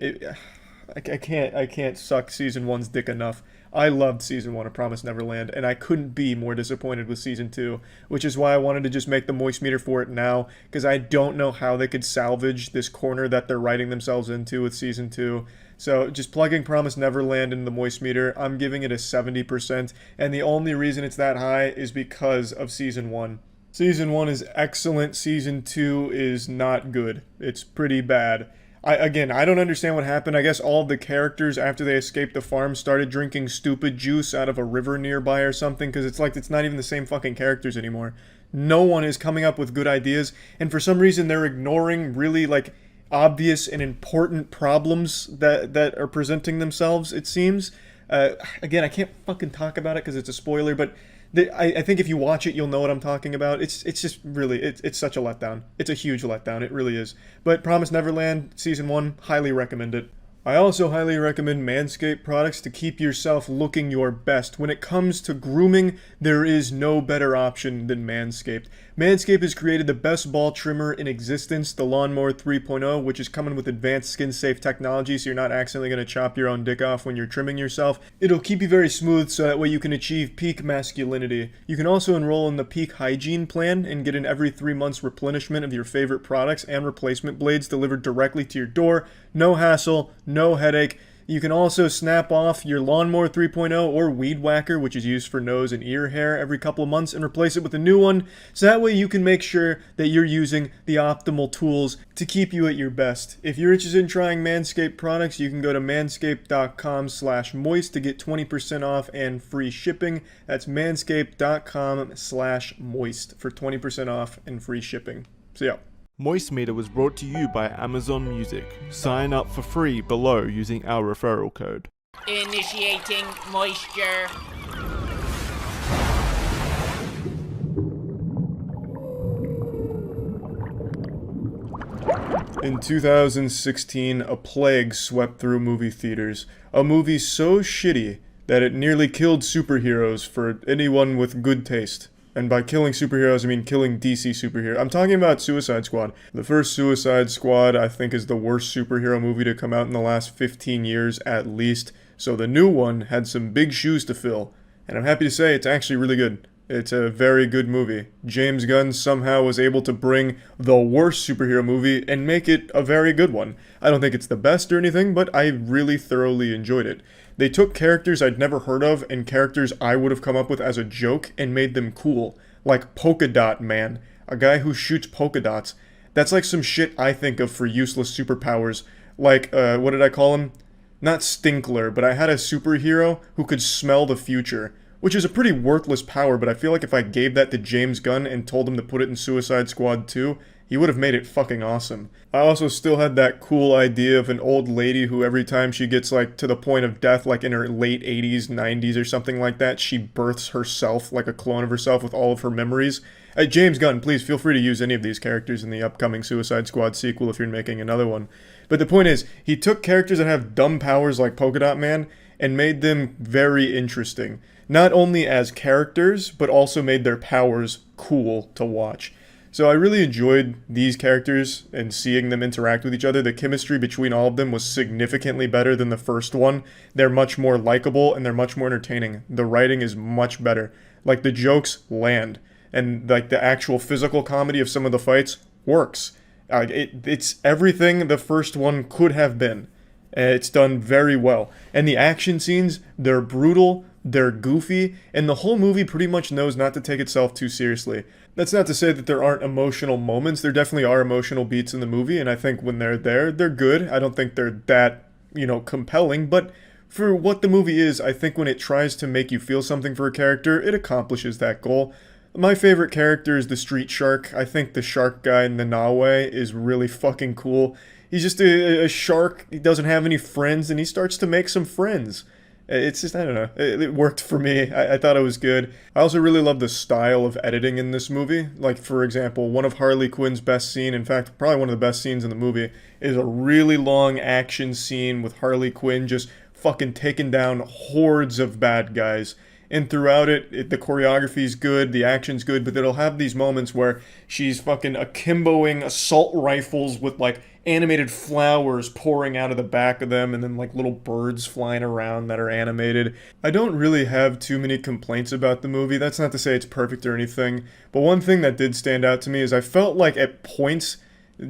I can't suck Season 1's dick enough. I loved Season 1 of Promised Neverland, and I couldn't be more disappointed with Season 2, which is why I wanted to just make the moist meter for it now, because I don't know how they could salvage this corner that they're writing themselves into with Season 2. So just plugging Promised Neverland into the moist meter, I'm giving it a 70%, and the only reason it's that high is because of Season 1. Season 1 is excellent, Season 2 is not good. It's pretty bad. I don't understand what happened. I guess all of the characters, after they escaped the farm, started drinking stupid juice out of a river nearby or something, because it's like it's not even the same fucking characters anymore. No one is coming up with good ideas, and for some reason they're ignoring really, like, obvious and important problems that are presenting themselves, it seems. Again, I can't fucking talk about it because it's a spoiler, but I think if you watch it, you'll know what I'm talking about. It's just really, it's such a letdown. It's a huge letdown, it really is. But Promised Neverland, Season 1, highly recommend it. I also highly recommend Manscaped products to keep yourself looking your best. When it comes to grooming, there is no better option than Manscaped. Manscaped has created the best ball trimmer in existence, the Lawnmower 3.0, which is coming with advanced skin-safe technology, so you're not accidentally going to chop your own dick off when you're trimming yourself. It'll keep you very smooth, so that way you can achieve peak masculinity. You can also enroll in the Peak Hygiene Plan and get an every 3 months replenishment of your favorite products and replacement blades delivered directly to your door. No hassle, no headache. You can also snap off your Lawnmower 3.0 or Weed Whacker, which is used for nose and ear hair, every couple of months and replace it with a new one. So that way you can make sure that you're using the optimal tools to keep you at your best. If you're interested in trying Manscaped products, you can go to manscaped.com/moist to get 20% off and free shipping. That's manscaped.com/moist for 20% off and free shipping. So yeah. MoistMeter was brought to you by Amazon Music. Sign up for free below using our referral code. Initiating moisture. In 2016, a plague swept through movie theaters. A movie so shitty that it nearly killed superheroes for anyone with good taste. And by killing superheroes, I mean killing DC superheroes. I'm talking about Suicide Squad. The first Suicide Squad, I think, is the worst superhero movie to come out in the last 15 years at least. So the new one had some big shoes to fill. And I'm happy to say it's actually really good. It's a very good movie. James Gunn somehow was able to bring the worst superhero movie and make it a very good one. I don't think it's the best or anything, but I really thoroughly enjoyed it. They took characters I'd never heard of and characters I would have come up with as a joke and made them cool. Like Polka Dot Man, a guy who shoots polka dots. That's like some shit I think of for useless superpowers. Like, what did I call him? Not Stinkler, but I had a superhero who could smell the future. Which is a pretty worthless power, but I feel like if I gave that to James Gunn and told him to put it in Suicide Squad 2, he would have made it fucking awesome. I also still had that cool idea of an old lady who every time she gets like to the point of death, like in her late 80s, 90s or something like that, she births herself like a clone of herself with all of her memories. James Gunn, please feel free to use any of these characters in the upcoming Suicide Squad sequel if you're making another one. But the point is, he took characters that have dumb powers like Polka Dot Man and made them very interesting. Not only as characters, but also made their powers cool to watch. So I really enjoyed these characters and seeing them interact with each other. The chemistry between all of them was significantly better than the first one. They're much more likable and they're much more entertaining. The writing is much better. Like, the jokes land. And like the actual physical comedy of some of the fights works. It's everything the first one could have been. It's done very well. And the action scenes, they're brutal, they're goofy, and the whole movie pretty much knows not to take itself too seriously. That's not to say that there aren't emotional moments. There definitely are emotional beats in the movie, and I think when they're there, they're good. I don't think they're that, compelling, but for what the movie is, I think when it tries to make you feel something for a character, it accomplishes that goal. My favorite character is the street shark. I think the shark guy in the Nawe is really fucking cool. He's just a shark. He doesn't have any friends, and he starts to make some friends. It's just, I don't know, it worked for me. I thought it was good. I also really love the style of editing in this movie. Like, for example, one of Harley Quinn's best scene, in fact, probably one of the best scenes in the movie, is a really long action scene with Harley Quinn just fucking taking down hordes of bad guys. And throughout it, the choreography's good, the action's good, but it'll have these moments where she's fucking akimboing assault rifles with, like, animated flowers pouring out of the back of them and then, like, little birds flying around that are animated. I don't really have too many complaints about the movie. That's not to say it's perfect or anything, but one thing that did stand out to me is I felt like at points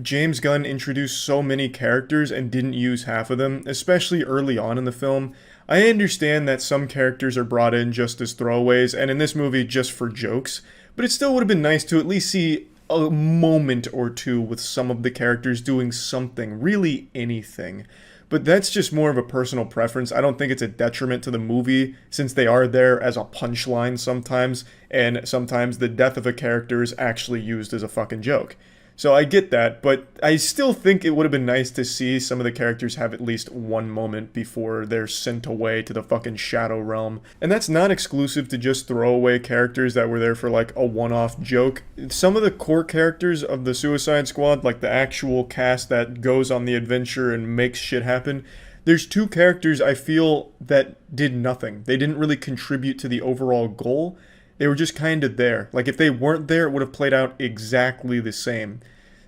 James Gunn introduced so many characters and didn't use half of them, especially early on in the film. I understand that some characters are brought in just as throwaways, and in this movie just for jokes, but it still would have been nice to at least see a moment or two with some of the characters doing something, really anything. But that's just more of a personal preference. I don't think it's a detriment to the movie, since they are there as a punchline sometimes, and sometimes the death of a character is actually used as a fucking joke. So I get that, but I still think it would have been nice to see some of the characters have at least one moment before they're sent away to the fucking Shadow Realm. And that's not exclusive to just throwaway characters that were there for like a one-off joke. Some of the core characters of the Suicide Squad, like the actual cast that goes on the adventure and makes shit happen, there's two characters I feel that did nothing. They didn't really contribute to the overall goal. They were just kind of there. Like, if they weren't there, it would have played out exactly the same.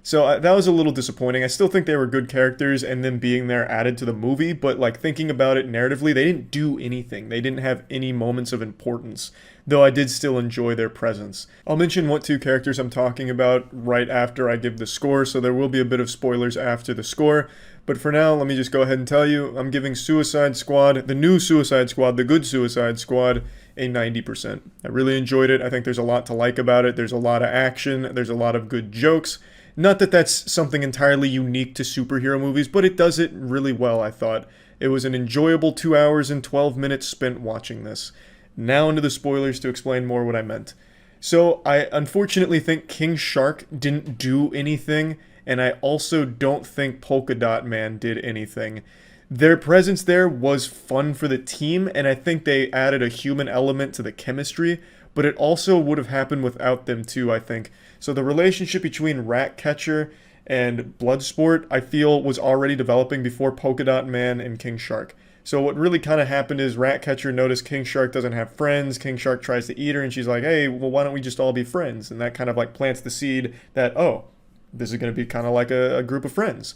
So that was a little disappointing. I still think they were good characters, and them being there added to the movie, but, like, thinking about it narratively, they didn't do anything. They didn't have any moments of importance, though I did still enjoy their presence. I'll mention what two characters I'm talking about right after I give the score, so there will be a bit of spoilers after the score. But for now, let me just go ahead and tell you, I'm giving Suicide Squad, the new Suicide Squad, the good Suicide Squad, a 90%. I really enjoyed it. I think there's a lot to like about it. There's a lot of action. There's a lot of good jokes. Not that that's something entirely unique to superhero movies, but it does it really well, I thought. It was an enjoyable 2 hours and 12 minutes spent watching this. Now into the spoilers to explain more what I meant. So, I unfortunately think King Shark didn't do anything and I also don't think Polka Dot Man did anything. Their presence there was fun for the team, and I think they added a human element to the chemistry, but it also would have happened without them too, I think. So the relationship between Ratcatcher and Bloodsport, I feel, was already developing before Polka Dot Man and King Shark. So what really kind of happened is Ratcatcher noticed King Shark doesn't have friends. King Shark tries to eat her, and she's like, hey, well, why don't we just all be friends? And that kind of like plants the seed that, oh, this is going to be kind of like a group of friends.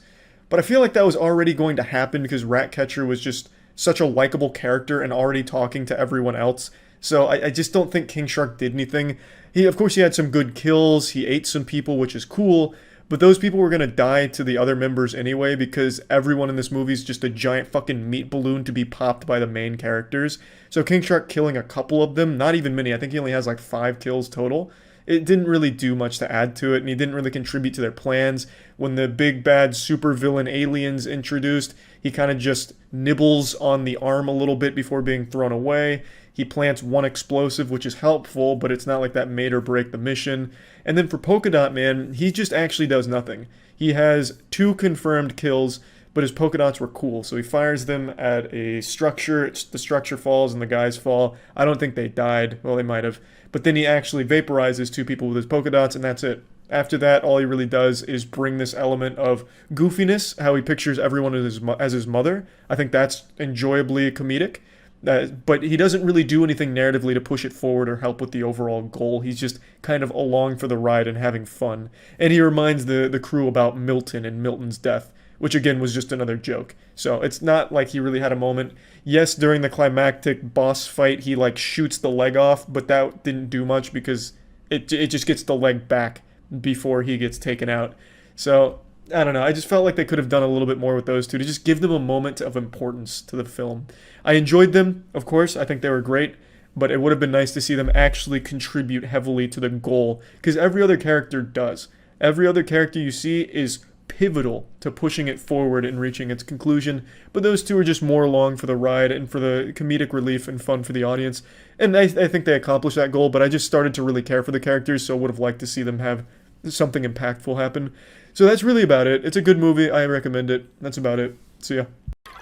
But I feel like that was already going to happen because Ratcatcher was just such a likable character and already talking to everyone else. So I just don't think King Shark did anything. Of course, he had some good kills. He ate some people, which is cool. But those people were going to die to the other members anyway because everyone in this movie is just a giant fucking meat balloon to be popped by the main characters. So King Shark killing a couple of them, not even many. I think he only has like 5 kills total. It didn't really do much to add to it, and he didn't really contribute to their plans. When the big bad supervillain alien's introduced, he kind of just nibbles on the arm a little bit before being thrown away. He plants one explosive, which is helpful, but it's not like that made or break the mission. And then for Polka Dot Man, he just actually does nothing. He has 2 confirmed kills, but his polka dots were cool, so he fires them at a structure. The structure falls and the guys fall. I don't think they died. Well, they might have. But then he actually vaporizes 2 people with his polka dots, and that's it. After that, all he really does is bring this element of goofiness, how he pictures everyone as his mother. I think that's enjoyably comedic. But he doesn't really do anything narratively to push it forward or help with the overall goal. He's just kind of along for the ride and having fun. And he reminds the crew about Milton and Milton's death, which again was just another joke. So it's not like he really had a moment. Yes, during the climactic boss fight, he like shoots the leg off, but that didn't do much because it just gets the leg back before he gets taken out. So I don't know. I just felt like they could have done a little bit more with those two to just give them a moment of importance to the film. I enjoyed them, of course. I think they were great, but it would have been nice to see them actually contribute heavily to the goal, because every other character does. Every other character you see is pivotal to pushing it forward and reaching its conclusion, but those two are just more along for the ride and for the comedic relief and fun for the audience. And I think they accomplished that goal, but I just started to really care for the characters, so I would have liked to see them have something impactful happen. So that's really about it. It's a good movie. I recommend it. That's about it. See ya.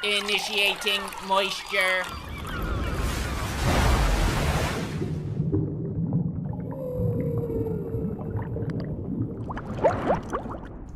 Initiating moisture.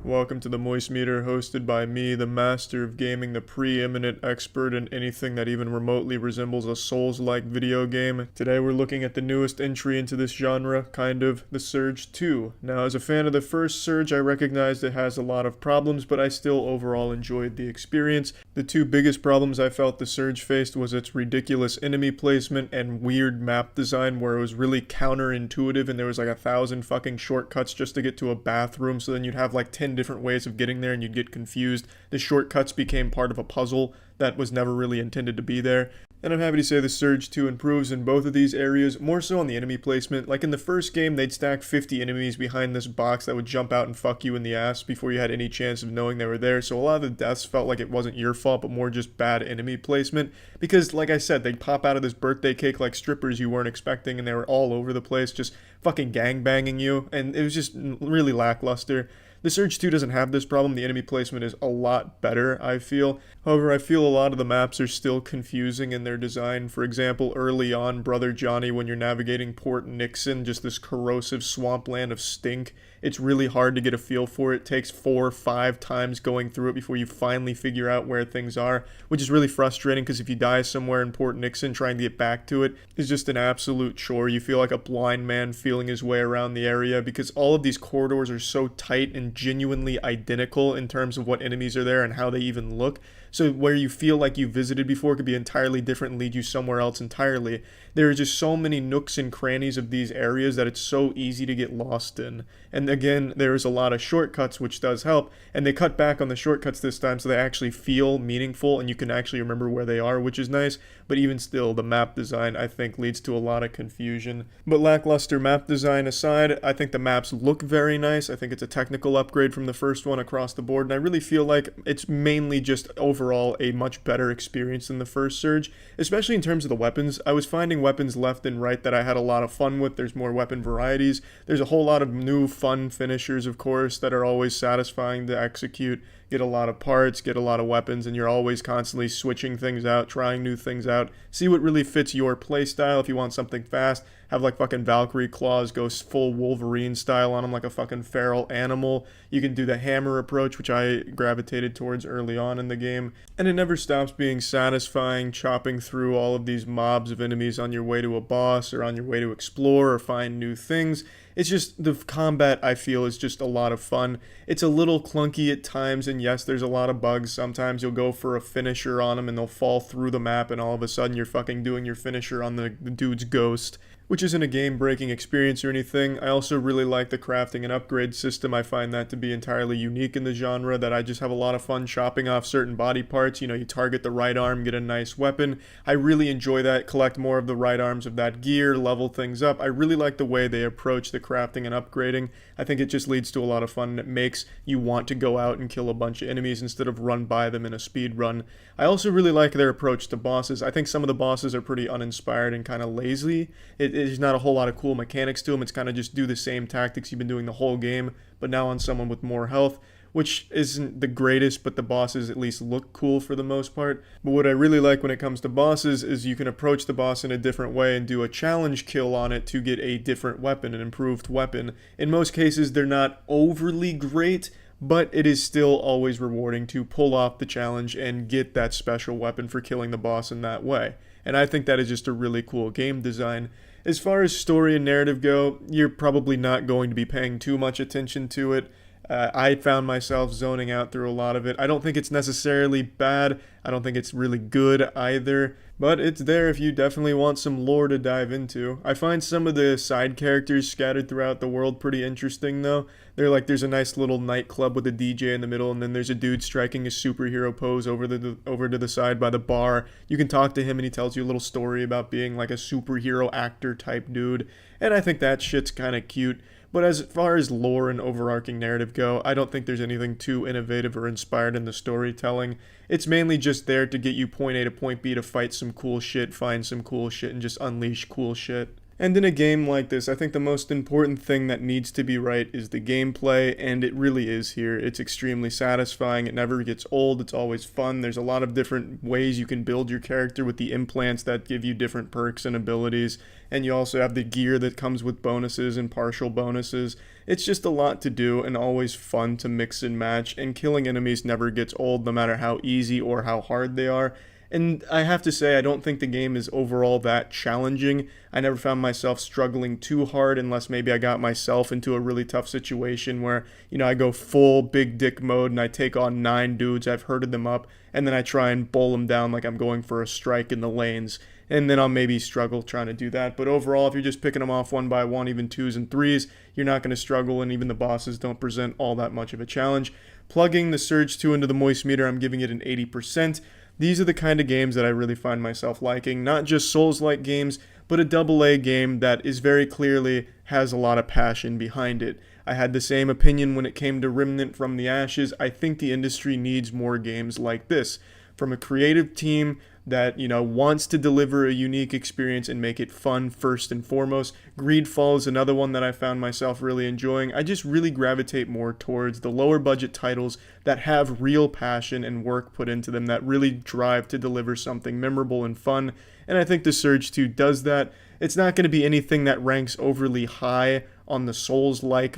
Welcome to the Moist Meter, hosted by me, the master of gaming, the preeminent expert in anything that even remotely resembles a Souls-like video game. Today we're looking at the newest entry into this genre, kind of, the Surge 2. Now, as a fan of the first Surge, I recognized it has a lot of problems, but I still overall enjoyed the experience. The 2 biggest problems I felt the Surge faced was its ridiculous enemy placement and weird map design, where it was really counterintuitive and there was like 1,000 fucking shortcuts just to get to a bathroom, so then you'd have like 10 different ways of getting there and you'd get confused. The shortcuts became part of a puzzle that was never really intended to be there. And I'm happy to say the Surge 2 improves in both of these areas, more so on the enemy placement. Like in the first game, they'd stack 50 enemies behind this box that would jump out and fuck you in the ass before you had any chance of knowing they were there, so a lot of the deaths felt like it wasn't your fault, but more just bad enemy placement. Because, like I said, they'd pop out of this birthday cake like strippers you weren't expecting, and they were all over the place, just fucking gangbanging you, and it was just really lackluster. The Surge 2 doesn't have this problem. The enemy placement is a lot better, I feel. However, I feel a lot of the maps are still confusing in their design. For example, early on, Brother Johnny, when you're navigating Port Nixon, just this corrosive swampland of stink, it's really hard to get a feel for it. It takes 4 or 5 times going through it before you finally figure out where things are, which is really frustrating because if you die somewhere in Port Nixon, trying to get back to it is just an absolute chore. You feel like a blind man feeling his way around the area because all of these corridors are so tight and genuinely identical in terms of what enemies are there and how they even look. So where you feel like you visited before could be entirely different and lead you somewhere else entirely. There are just so many nooks and crannies of these areas that it's so easy to get lost in. And again, there's a lot of shortcuts, which does help, and they cut back on the shortcuts this time so they actually feel meaningful and you can actually remember where they are, which is nice. But even still, the map design, I think, leads to a lot of confusion. But lackluster map design aside, I think the maps look very nice. I think it's a technical upgrade from the first one across the board, and I really feel like it's mainly just overall overall a much better experience than the first Surge, especially in terms of the weapons. I was finding weapons left and right that I had a lot of fun with. There's more weapon varieties. There's a whole lot of new fun finishers, of course, that are always satisfying to execute. Get a lot of parts, get a lot of weapons, and you're always constantly switching things out, trying new things out. See what really fits your playstyle. If you want something fast, have like fucking Valkyrie claws, go full Wolverine style on them like a fucking feral animal. You can do the hammer approach, which I gravitated towards early on in the game. And it never stops being satisfying, chopping through all of these mobs of enemies on your way to a boss or on your way to explore or find new things. It's just, the combat, I feel, is just a lot of fun. It's a little clunky at times, and yes, there's a lot of bugs. Sometimes you'll go for a finisher on them, and they'll fall through the map, and all of a sudden you're fucking doing your finisher on the dude's ghost, which isn't a game-breaking experience or anything. I also really like the crafting and upgrade system. I find that to be entirely unique in the genre, that I just have a lot of fun chopping off certain body parts. You know, you target the right arm, get a nice weapon. I really enjoy that, collect more of the right arms of that gear, level things up. I really like the way they approach the crafting and upgrading. I think it just leads to a lot of fun, and it makes you want to go out and kill a bunch of enemies instead of run by them in a speed run. I also really like their approach to bosses. I think some of the bosses are pretty uninspired and kind of lazy. There's not a whole lot of cool mechanics to them. It's kind of just do the same tactics you've been doing the whole game, but now on someone with more health, which isn't the greatest, but the bosses at least look cool for the most part. But what I really like when it comes to bosses is you can approach the boss in a different way and do a challenge kill on it to get a different weapon, an improved weapon. In most cases, they're not overly great, but it is still always rewarding to pull off the challenge and get that special weapon for killing the boss in that way. And I think that is just a really cool game design. As far as story and narrative go, you're probably not going to be paying too much attention to it. I found myself zoning out through a lot of it. I don't think it's necessarily bad. I don't think it's really good either. But it's there if you definitely want some lore to dive into. I find some of the side characters scattered throughout the world pretty interesting though. There's a nice little nightclub with a DJ in the middle, and then there's a dude striking a superhero pose over to the side by the bar. You can talk to him and he tells you a little story about being like a superhero actor type dude. And I think that shit's kind of cute. But as far as lore and overarching narrative go, I don't think there's anything too innovative or inspired in the storytelling. It's mainly just there to get you point A to point B to fight some cool shit, find some cool shit, and just unleash cool shit. And in a game like this, I think the most important thing that needs to be right is the gameplay, and it really is here. It's extremely satisfying, it never gets old, it's always fun. There's a lot of different ways you can build your character with the implants that give you different perks and abilities, and you also have the gear that comes with bonuses and partial bonuses. It's just a lot to do and always fun to mix and match, and killing enemies never gets old no matter how easy or how hard they are. And I have to say, I don't think the game is overall that challenging. I never found myself struggling too hard unless maybe I got myself into a really tough situation where, I go full big dick mode and I take on 9 dudes, I've herded them up, and then I try and bowl them down like I'm going for a strike in the lanes. And then I'll maybe struggle trying to do that. But overall, if you're just picking them off one by one, even 2s and 3s, you're not going to struggle, and even the bosses don't present all that much of a challenge. Plugging the Surge 2 into the moistmeter, I'm giving it an 80%. These are the kind of games that I really find myself liking, not just Souls-like games, but a AA game that is very clearly has a lot of passion behind it. I had the same opinion when it came to Remnant from the Ashes. I think the industry needs more games like this, from a creative team that, wants to deliver a unique experience and make it fun first and foremost. Greedfall is another one that I found myself really enjoying. I just really gravitate more towards the lower budget titles that have real passion and work put into them, that really drive to deliver something memorable and fun. And I think the Surge 2 does that. It's not going to be anything that ranks overly high on the Souls-like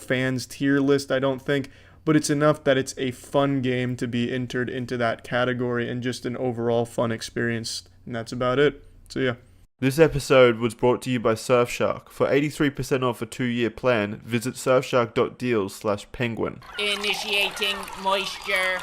fans tier list, I don't think. But it's enough that it's a fun game to be entered into that category and just an overall fun experience. And that's about it. So yeah. This episode was brought to you by Surfshark. For 83% off a 2-year plan, visit surfshark.deals/penguin. Initiating moisture.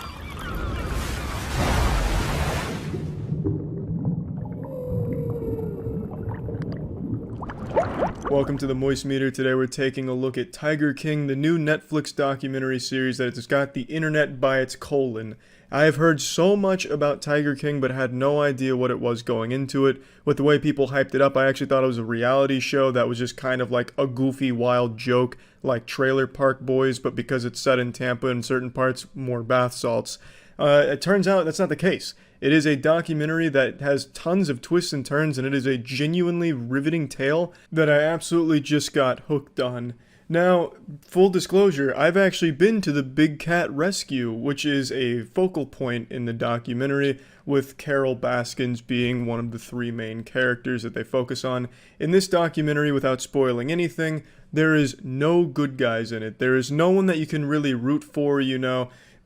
Welcome to the Moist Meter. Today we're taking a look at Tiger King, the new Netflix documentary series that has got the internet by its colon. I have heard so much about Tiger King but had no idea what it was going into it. With the way people hyped it up, I actually thought it was a reality show that was just kind of like a goofy, wild joke like Trailer Park Boys, but because it's set in Tampa and certain parts, more bath salts. It turns out that's not the case. It is a documentary that has tons of twists and turns, and it is a genuinely riveting tale that I absolutely just got hooked on. Now, full disclosure, I've actually been to the Big Cat Rescue, which is a focal point in the documentary, with Carol Baskins being one of the three main characters that they focus on. In this documentary, without spoiling anything, there is no good guys in it. There is no one that you can really root for,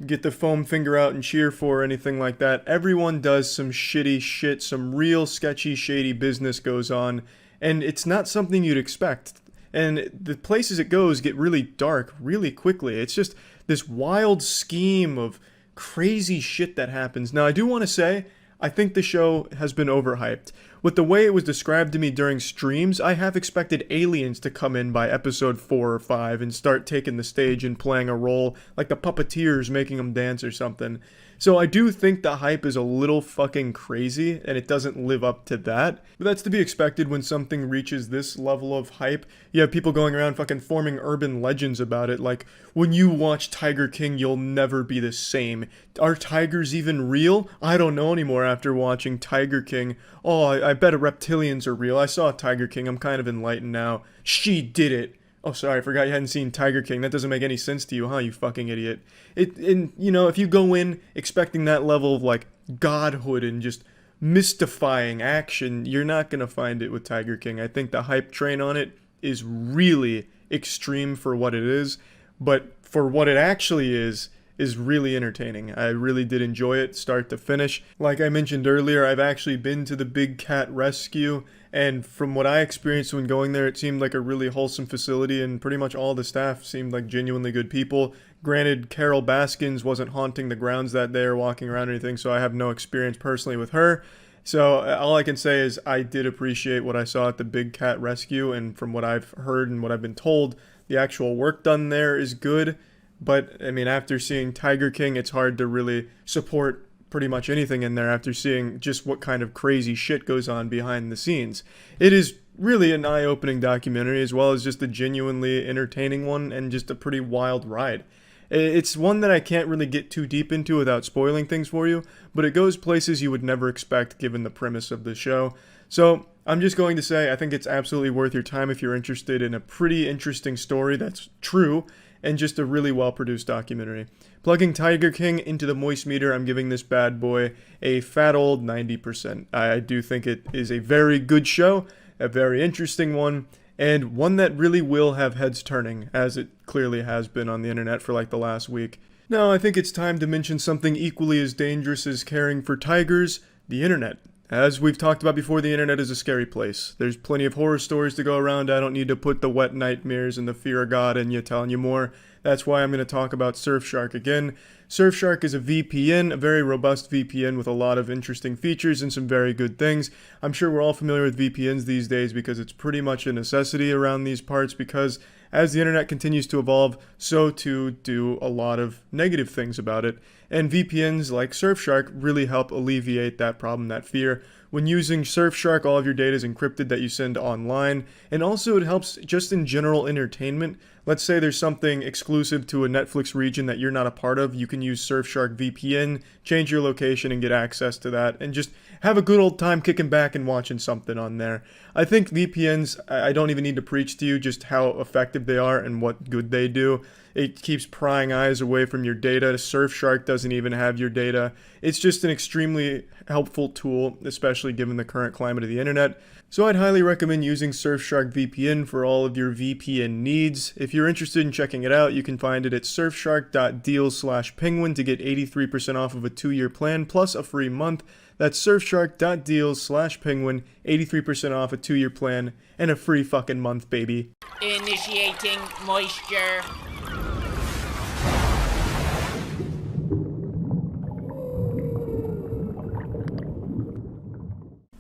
get the foam finger out and cheer for or anything like that. Everyone does some shitty shit, some real sketchy, shady business goes on, and it's not something you'd expect. And the places it goes get really dark really quickly. It's just this wild scheme of crazy shit that happens. Now, I do want to say, I think the show has been overhyped. With the way it was described to me during streams, I have expected aliens to come in by episode 4 or 5 and start taking the stage and playing a role, like the puppeteers making them dance or something. So I do think the hype is a little fucking crazy, and it doesn't live up to that. But that's to be expected when something reaches this level of hype. You have people going around fucking forming urban legends about it, like, when you watch Tiger King, you'll never be the same. Are tigers even real? I don't know anymore after watching Tiger King. Oh, I bet reptilians are real. I saw Tiger King, I'm kind of enlightened now. She did it. Oh, sorry, I forgot you hadn't seen Tiger King. That doesn't make any sense to you, huh, you fucking idiot? If you go in expecting that level of, like, godhood and just mystifying action, you're not gonna find it with Tiger King. I think the hype train on it is really extreme for what it is, but for what it actually is really entertaining. I really did enjoy it, start to finish. Like I mentioned earlier, I've actually been to the Big Cat Rescue, and from what I experienced when going there, it seemed like a really wholesome facility, and pretty much all the staff seemed like genuinely good people. Granted, Carol Baskins wasn't haunting the grounds that day or walking around or anything, so I have no experience personally with her. So all I can say is I did appreciate what I saw at the Big Cat Rescue, and from what I've heard and what I've been told, the actual work done there is good. But, I mean, after seeing Tiger King, it's hard to really support pretty much anything in there after seeing just what kind of crazy shit goes on behind the scenes. It is really an eye-opening documentary, as well as just a genuinely entertaining one and just a pretty wild ride. It's one that I can't really get too deep into without spoiling things for you, but it goes places you would never expect given the premise of the show. So, I'm just going to say I think it's absolutely worth your time if you're interested in a pretty interesting story that's true, and just a really well-produced documentary. Plugging Tiger King into the moist meter, I'm giving this bad boy a fat old 90%. I do think it is a very good show, a very interesting one, and one that really will have heads turning, as it clearly has been on the internet for like the last week. Now, I think it's time to mention something equally as dangerous as caring for tigers, the internet. As we've talked about before, the internet is a scary place. There's plenty of horror stories to go around. I don't need to put the wet nightmares and the fear of God in you, telling you more. That's why I'm going to talk about Surfshark again. Surfshark is a VPN, a very robust VPN with a lot of interesting features and some very good things. I'm sure we're all familiar with VPNs these days because it's pretty much a necessity around these parts, because as the internet continues to evolve, so too do a lot of negative things about it. And VPNs like Surfshark really help alleviate that problem, that fear. When using Surfshark, all of your data is encrypted that you send online, and also it helps just in general entertainment. Let's say there's something exclusive to a Netflix region that you're not a part of, you can use Surfshark VPN, change your location and get access to that, and just have a good old time kicking back and watching something on there. I think VPNs, I don't even need to preach to you just how effective they are and what good they do. It keeps prying eyes away from your data. Surfshark doesn't even have your data. It's just an extremely helpful tool, especially given the current climate of the internet. So I'd highly recommend using Surfshark VPN for all of your VPN needs. If you're interested in checking it out, you can find it at surfshark.deal/penguin to get 83% off of a 2-year plan plus a free month. That's surfshark.deal/penguin, 83% off a 2-year plan and a free fucking month, baby. Initiating moisture.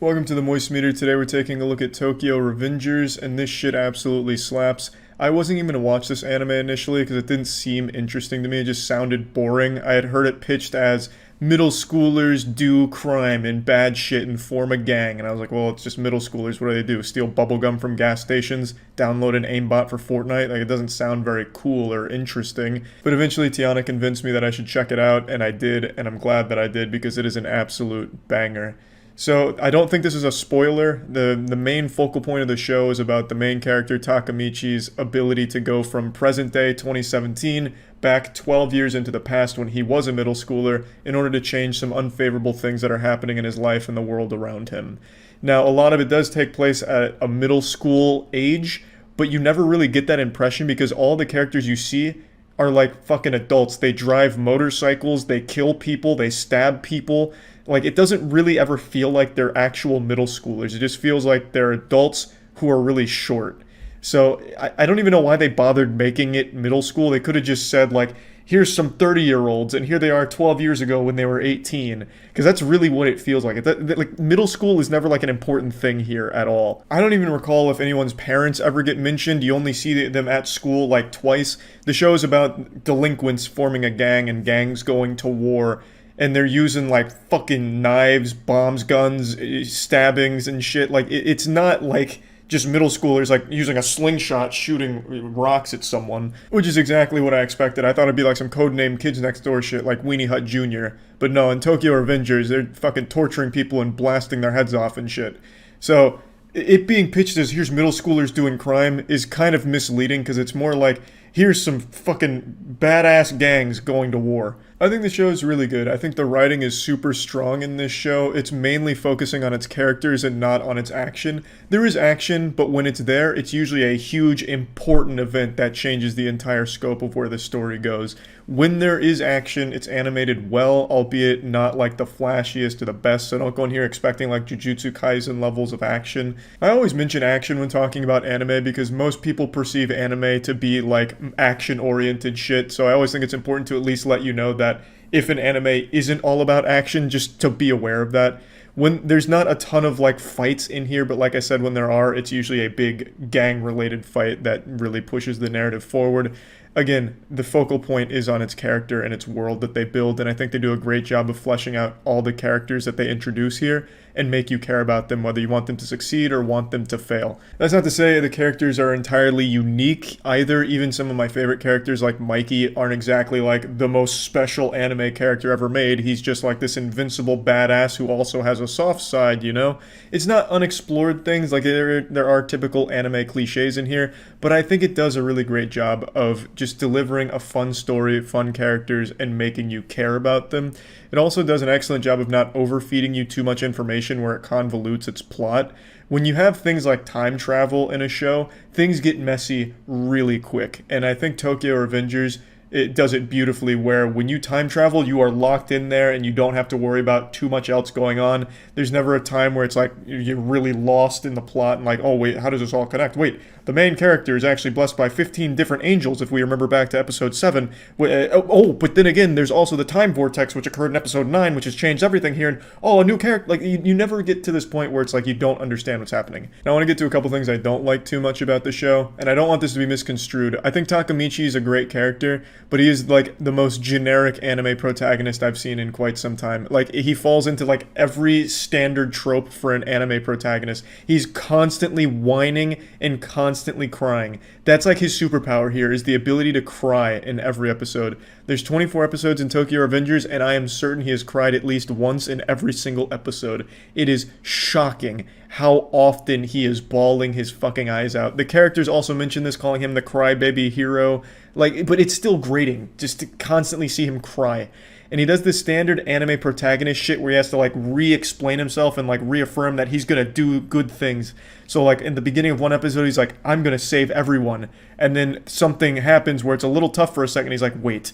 Welcome to the Moist Meter. Today we're taking a look at Tokyo Revengers, and this shit absolutely slaps. I wasn't even going to watch this anime initially because it didn't seem interesting to me. It just sounded boring. I had heard it pitched as middle schoolers do crime and bad shit and form a gang. And I was like, well, it's just middle schoolers. What do? Steal bubblegum from gas stations, download an aimbot for Fortnite? Like, it doesn't sound very cool or interesting. But eventually Tiana convinced me that I should check it out, and I did, and I'm glad that I did because it is an absolute banger. So I don't think this is a spoiler. The main focal point of the show is about the main character Takamichi's ability to go from present day 2017 back 12 years into the past when he was a middle schooler in order to change some unfavorable things that are happening in his life and the world around him. Now, a lot of it does take place at a middle school age, but you never really get that impression because all the characters you see are like fucking adults. They drive motorcycles, they kill people, they stab people. Like, it doesn't really ever feel like they're actual middle schoolers. It just feels like they're adults who are really short. So I don't even know why they bothered making it middle school. They could have just said, like, here's some 30-year-olds, and here they are 12 years ago when they were 18. Because that's really what it feels like. Like, middle school is never, like, an important thing here at all. I don't even recall if anyone's parents ever get mentioned. You only see them at school, like, twice. The show is about delinquents forming a gang and gangs going to war. And they're using, like, fucking knives, bombs, guns, stabbings, and shit. Like, it's not, like, just middle schoolers, like, using a slingshot shooting rocks at someone. Which is exactly what I expected. I thought it'd be, like, some codename Kids Next Door shit, like Weenie Hut Jr. But no, in Tokyo Revengers, they're fucking torturing people and blasting their heads off and shit. So, it being pitched as, here's middle schoolers doing crime, is kind of misleading, because it's more like, here's some fucking badass gangs going to war. I think the show is really good. I think the writing is super strong in this show. It's mainly focusing on its characters and not on its action. There is action, but when it's there, it's usually a huge, important event that changes the entire scope of where the story goes. When there is action, it's animated well, albeit not like the flashiest or the best, so don't go in here expecting like Jujutsu Kaisen levels of action. I always mention action when talking about anime because most people perceive anime to be like action-oriented shit, so I always think it's important to at least let you know that if an anime isn't all about action, just to be aware of that. When there's not a ton of like fights in here, but like I said, when there are, it's usually a big gang-related fight that really pushes the narrative forward. Again, the focal point is on its character and its world that they build, and I think they do a great job of fleshing out all the characters that they introduce here and make you care about them, whether you want them to succeed or want them to fail. That's not to say the characters are entirely unique either. Even some of my favorite characters like Mikey aren't exactly like the most special anime character ever made. He's just like this invincible badass who also has a soft side, you know? It's not unexplored things, like there are typical anime cliches in here, but I think it does a really great job of just delivering a fun story, fun characters, and making you care about them. It also does an excellent job of not overfeeding you too much information where it convolutes its plot. When you have things like time travel in a show, things get messy really quick, and I think Tokyo Revengers, it does it beautifully where when you time travel, you are locked in there and you don't have to worry about too much else going on. There's never a time where it's like you're really lost in the plot and like, oh wait, how does this all connect? Wait, the main character is actually blessed by 15 different angels if we remember back to episode 7. But then again, there's also the time vortex which occurred in episode 9, which has changed everything here. And a new character, like you never get to this point where it's like you don't understand what's happening. Now I want to get to a couple things I don't like too much about the show, and I don't want this to be misconstrued. I think Takamichi is a great character, but he is like the most generic anime protagonist I've seen in quite some time. Like, he falls into like every standard trope for an anime protagonist. He's constantly whining and constantly crying. That's like his superpower here, is the ability to cry in every episode. There's 24 episodes in Tokyo Revengers, and I am certain he has cried at least once in every single episode. It is shocking how often he is bawling his fucking eyes out. The characters also mention this, calling him the crybaby hero. Like, but it's still grating just to constantly see him cry. And he does this standard anime protagonist shit where he has to like re-explain himself and like reaffirm that he's gonna do good things. So like in the beginning of one episode, he's like, I'm gonna save everyone. And then something happens where it's a little tough for a second. He's like, wait,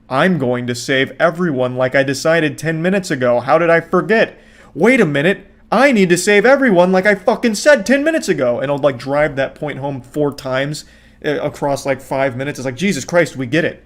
I'm going to save everyone like I decided 10 minutes ago. How did I forget? Wait a minute. I need to save everyone like I fucking said 10 minutes ago. And I'll like drive that point home 4 times across like 5 minutes. It's like, Jesus Christ, we get it.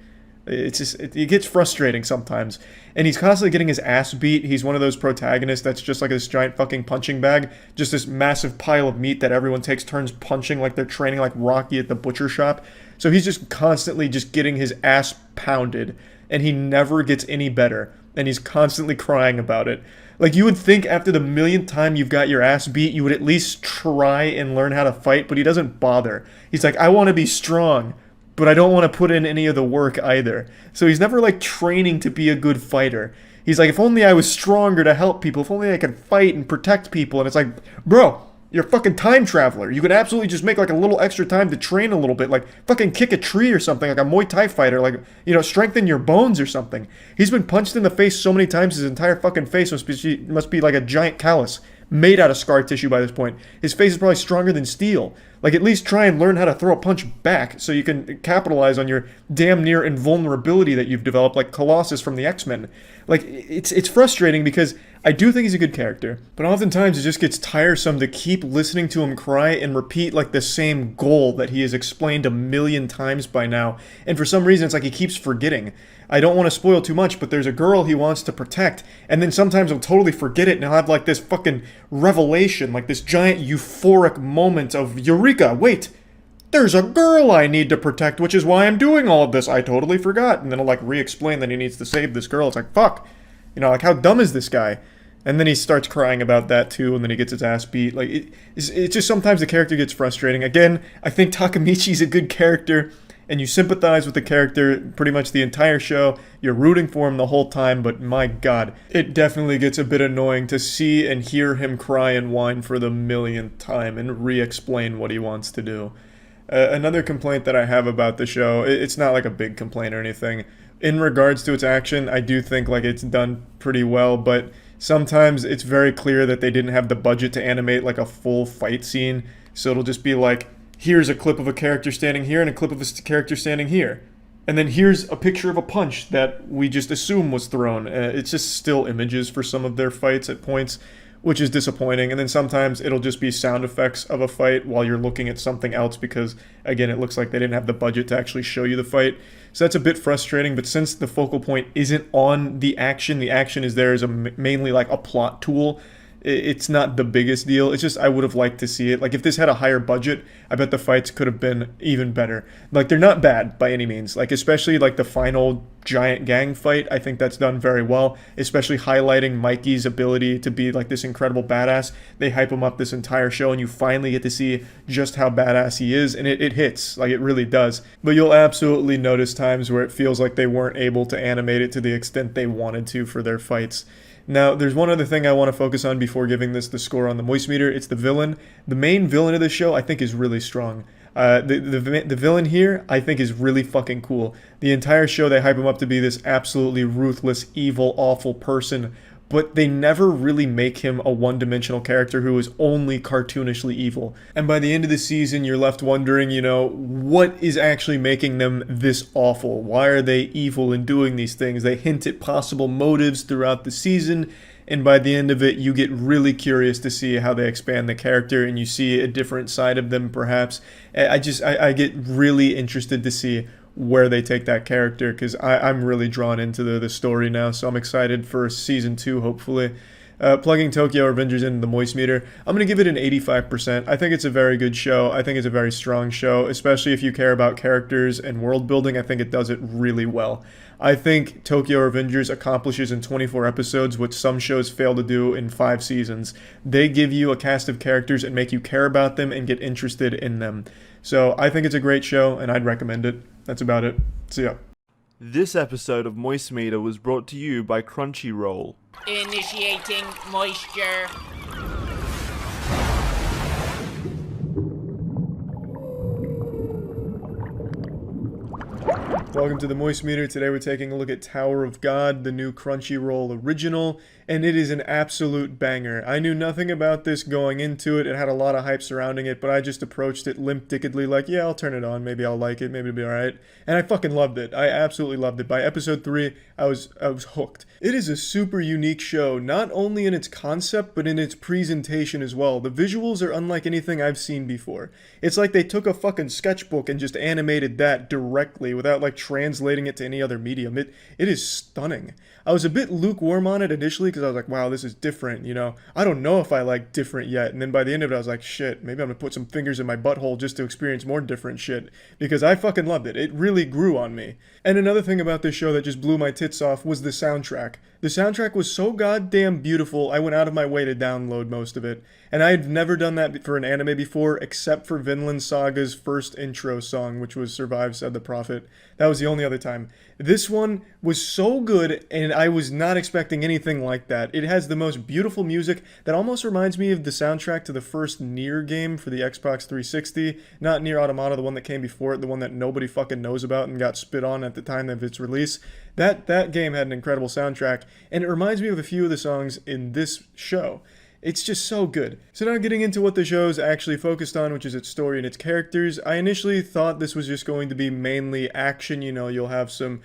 It's just, it gets frustrating sometimes. And he's constantly getting his ass beat. He's one of those protagonists that's just like this giant fucking punching bag. Just this massive pile of meat that everyone takes turns punching like they're training like Rocky at the butcher shop. So he's just constantly just getting his ass pounded. And he never gets any better. and he's constantly crying about it. Like, you would think after the millionth time you've got your ass beat, you would at least try and learn how to fight, but he doesn't bother. He's like, I want to be strong, but I don't want to put in any of the work either. So he's never, like, training to be a good fighter. He's like, if only I was stronger to help people, if only I could fight and protect people. And it's like, bro, you're a fucking time traveler. You could absolutely just make, like, a little extra time to train a little bit. Like, fucking kick a tree or something, like a Muay Thai fighter. Like, you know, strengthen your bones or something. He's been punched in the face so many times, his entire fucking face must be like a giant callus made out of scar tissue by this point. His face is probably stronger than steel. Like, at least try and learn how to throw a punch back so you can capitalize on your damn near invulnerability that you've developed, like Colossus from the X-Men. Like, it's frustrating because I do think he's a good character, but oftentimes it just gets tiresome to keep listening to him cry and repeat, like, the same goal that he has explained a million times by now, and for some reason it's like he keeps forgetting. I don't want to spoil too much, but there's a girl he wants to protect, and then sometimes he'll totally forget it, and he'll have, like, this fucking revelation, like this giant euphoric moment of, Eureka, wait, there's a girl I need to protect, which is why I'm doing all of this, I totally forgot, and then he'll, like, re-explain that he needs to save this girl. It's like, fuck, you know, like, how dumb is this guy? And then he starts crying about that too, and then he gets his ass beat. Like, it's just sometimes the character gets frustrating. Again, I think Takamichi's a good character, and you sympathize with the character pretty much the entire show. You're rooting for him the whole time, but my god, it definitely gets a bit annoying to see and hear him cry and whine for the millionth time and re-explain what he wants to do. Another complaint that I have about the show, it's not like a big complaint or anything. In regards to its action, I do think, like, it's done pretty well, but sometimes it's very clear that they didn't have the budget to animate, like, a full fight scene, so it'll just be like, here's a clip of a character standing here and a clip of a character standing here. And then here's a picture of a punch that we just assume was thrown. It's just still images for some of their fights at points, which is disappointing. And then sometimes it'll just be sound effects of a fight while you're looking at something else because, again, it looks like they didn't have the budget to actually show you the fight. So that's a bit frustrating, but since the focal point isn't on the action is there as mainly like a plot tool, it's not the biggest deal. It's just I would have liked to see it. Like, if this had a higher budget, I bet the fights could have been even better. Like, they're not bad by any means. Like, especially like the final giant gang fight, I think that's done very well, especially highlighting Mikey's ability to be like this incredible badass. They hype him up this entire show, and you finally get to see just how badass he is, and it hits. Like, it really does. But you'll absolutely notice times where it feels like they weren't able to animate it to the extent they wanted to for their fights. Now, there's one other thing I want to focus on before giving this the score on the moistmeter. It's the villain. The main villain of the show, I think, is really strong. The villain here, I think, is really fucking cool. The entire show, they hype him up to be this absolutely ruthless, evil, awful person, but they never really make him a one-dimensional character who is only cartoonishly evil. And by the end of the season, you're left wondering, you know, what is actually making them this awful? Why are they evil in doing these things? They hint at possible motives throughout the season, and by the end of it, you get really curious to see how they expand the character, and you see a different side of them, perhaps. I get really interested to see where they take that character, because I'm really drawn into the story now, so I'm excited for season 2, hopefully. Plugging Tokyo Revengers into the moistmeter, I'm going to give it an 85%. I think it's a very good show. I think it's a very strong show, especially if you care about characters and world building. I think it does it really well. I think Tokyo Revengers accomplishes in 24 episodes what some shows fail to do in 5 seasons. They give you a cast of characters and make you care about them and get interested in them. So I think it's a great show, and I'd recommend it. That's about it. See ya. This episode of moistmeter was brought to you by Crunchyroll. Initiating moisture. Welcome to the moistmeter. Today we're taking a look at Tower of God, the new Crunchyroll original, and it is an absolute banger. I knew nothing about this going into it. It had a lot of hype surrounding it, but I just approached it limp-dickedly like, yeah, I'll turn it on. Maybe I'll like it. Maybe it'll be alright. And I fucking loved it. I absolutely loved it. By episode 3, I was hooked. It is a super unique show, not only in its concept, but in its presentation as well. The visuals are unlike anything I've seen before. It's like they took a fucking sketchbook and just animated that directly without, like, translating it to any other medium. It is stunning. I was a bit lukewarm on it initially because I was like, wow, this is different, you know. I don't know if I like different yet. And then by the end of it, I was like, shit, maybe I'm gonna put some fingers in my butthole just to experience more different shit, because I fucking loved it. It really grew on me. And another thing about this show that just blew my tits off was the soundtrack. The soundtrack was so goddamn beautiful, I went out of my way to download most of it. And I had never done that for an anime before, except for Vinland Saga's first intro song, which was Survive Said the Prophet. That was the only other time. This one was so good, and I was not expecting anything like that. It has the most beautiful music that almost reminds me of the soundtrack to the first Nier game for the Xbox 360. Not Nier Automata, the one that came before it, the one that nobody fucking knows about and got spit on at the time of its release. That game had an incredible soundtrack, and it reminds me of a few of the songs in this show. It's just so good. So now getting into what the show's actually focused on, which is its story and its characters, I initially thought this was just going to be mainly action. You know, you'll have some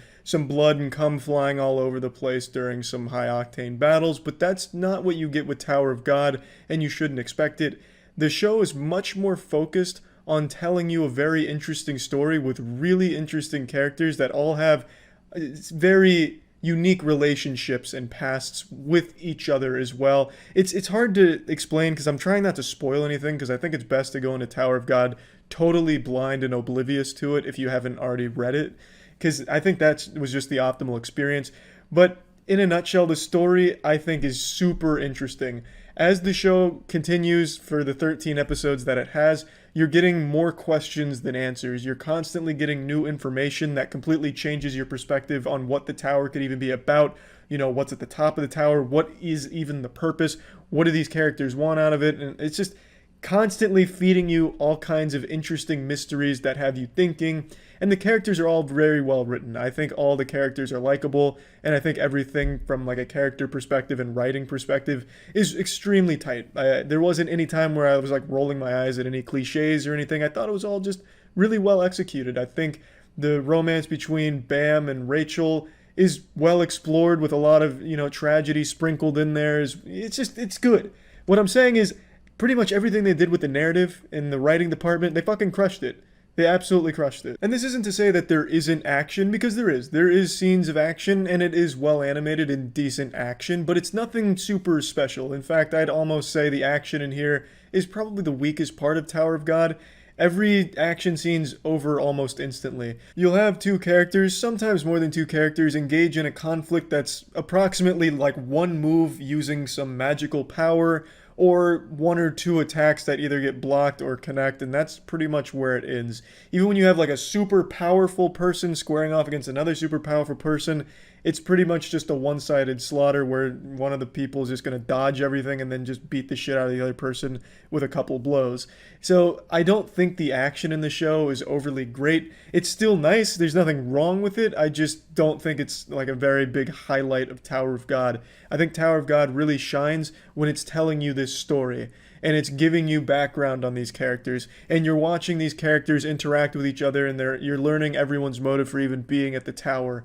blood and cum flying all over the place during some high-octane battles, but that's not what you get with Tower of God, and you shouldn't expect it. The show is much more focused on telling you a very interesting story with really interesting characters that all have very unique relationships and pasts with each other as well. It's hard to explain because I'm trying not to spoil anything, because I think it's best to go into Tower of God totally blind and oblivious to it if you haven't already read it, because I think that was just the optimal experience. But in a nutshell, the story I think is super interesting. As the show continues for the 13 episodes that it has, you're getting more questions than answers. You're constantly getting new information that completely changes your perspective on what the tower could even be about. You know, what's at the top of the tower? What is even the purpose? What do these characters want out of it? And it's just constantly feeding you all kinds of interesting mysteries that have you thinking. And the characters are all very well written. I think all the characters are likable, and I think everything from like a character perspective and writing perspective is extremely tight. There wasn't any time where I was like rolling my eyes at any cliches or anything. I thought it was all just really well executed. I think the romance between Bam and Rachel is well explored with a lot of, you know, tragedy sprinkled in there. It's good. What I'm saying is pretty much everything they did with the narrative in the writing department, they fucking crushed it. They absolutely crushed it. And this isn't to say that there isn't action, because there is. There is scenes of action, and it is well animated and decent action, but it's nothing super special. In fact, I'd almost say the action in here is probably the weakest part of Tower of God. Every action scene's over almost instantly. You'll have two characters, sometimes more than two characters, engage in a conflict that's approximately like one move using some magical power, or one or two attacks that either get blocked or connect, and that's pretty much where it ends. Even when you have like a super powerful person squaring off against another super powerful person, it's pretty much just a one-sided slaughter where one of the people is just going to dodge everything and then just beat the shit out of the other person with a couple blows. So I don't think the action in the show is overly great. It's still nice. There's nothing wrong with it. I just don't think it's like a very big highlight of Tower of God. I think Tower of God really shines when it's telling you this story, and it's giving you background on these characters, and you're watching these characters interact with each other, and you're learning everyone's motive for even being at the tower.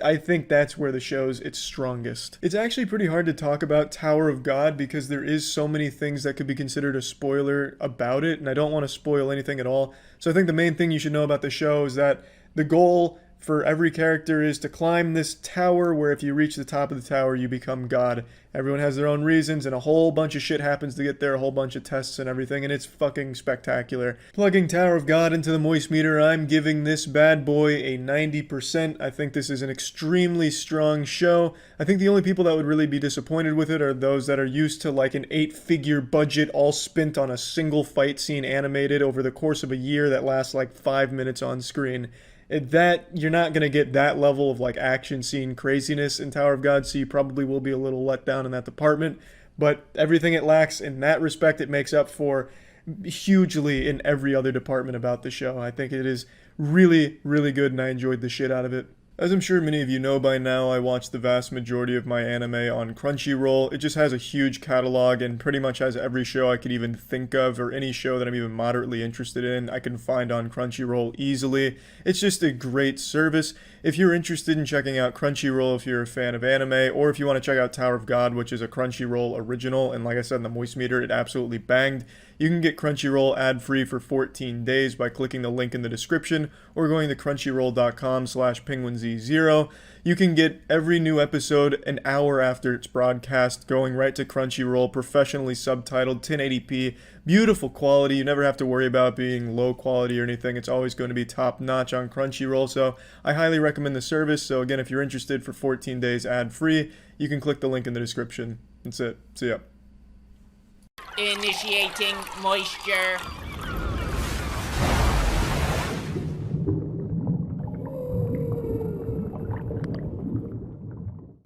I think that's where the show's its strongest. It's actually pretty hard to talk about Tower of God because there is so many things that could be considered a spoiler about it, and I don't want to spoil anything at all. So I think the main thing you should know about the show is that the goal for every character is to climb this tower where if you reach the top of the tower, you become God. Everyone has their own reasons, and a whole bunch of shit happens to get there, a whole bunch of tests and everything, and it's fucking spectacular. Plugging Tower of God into the moist meter, I'm giving this bad boy a 90%. I think this is an extremely strong show. I think the only people that would really be disappointed with it are those that are used to like an 8-figure budget all spent on a single fight scene animated over the course of a year that lasts like 5 minutes on screen. That you're not going to get that level of like action scene craziness in Tower of God, so you probably will be a little let down in that department. But everything it lacks in that respect, it makes up for hugely in every other department about the show. I think it is really, really good, and I enjoyed the shit out of it. As I'm sure many of you know by now, I watch the vast majority of my anime on Crunchyroll. It just has a huge catalog and pretty much has every show I could even think of, or any show that I'm even moderately interested in, I can find on Crunchyroll easily. It's just a great service. If you're interested in checking out Crunchyroll, if you're a fan of anime, or if you want to check out Tower of God, which is a Crunchyroll original, and like I said in the Moist Meter, it absolutely banged, You can get Crunchyroll ad-free for 14 days by clicking the link in the description or going to crunchyroll.com/penguinz0. You can get every new episode an hour after it's broadcast, going right to Crunchyroll, professionally subtitled, 1080p, beautiful quality. You never have to worry about being low quality or anything. It's always going to be top notch on Crunchyroll, so I highly recommend the service. So again, if you're interested for 14 days ad-free, you can click the link in the description. That's it. See ya. Initiating moisture.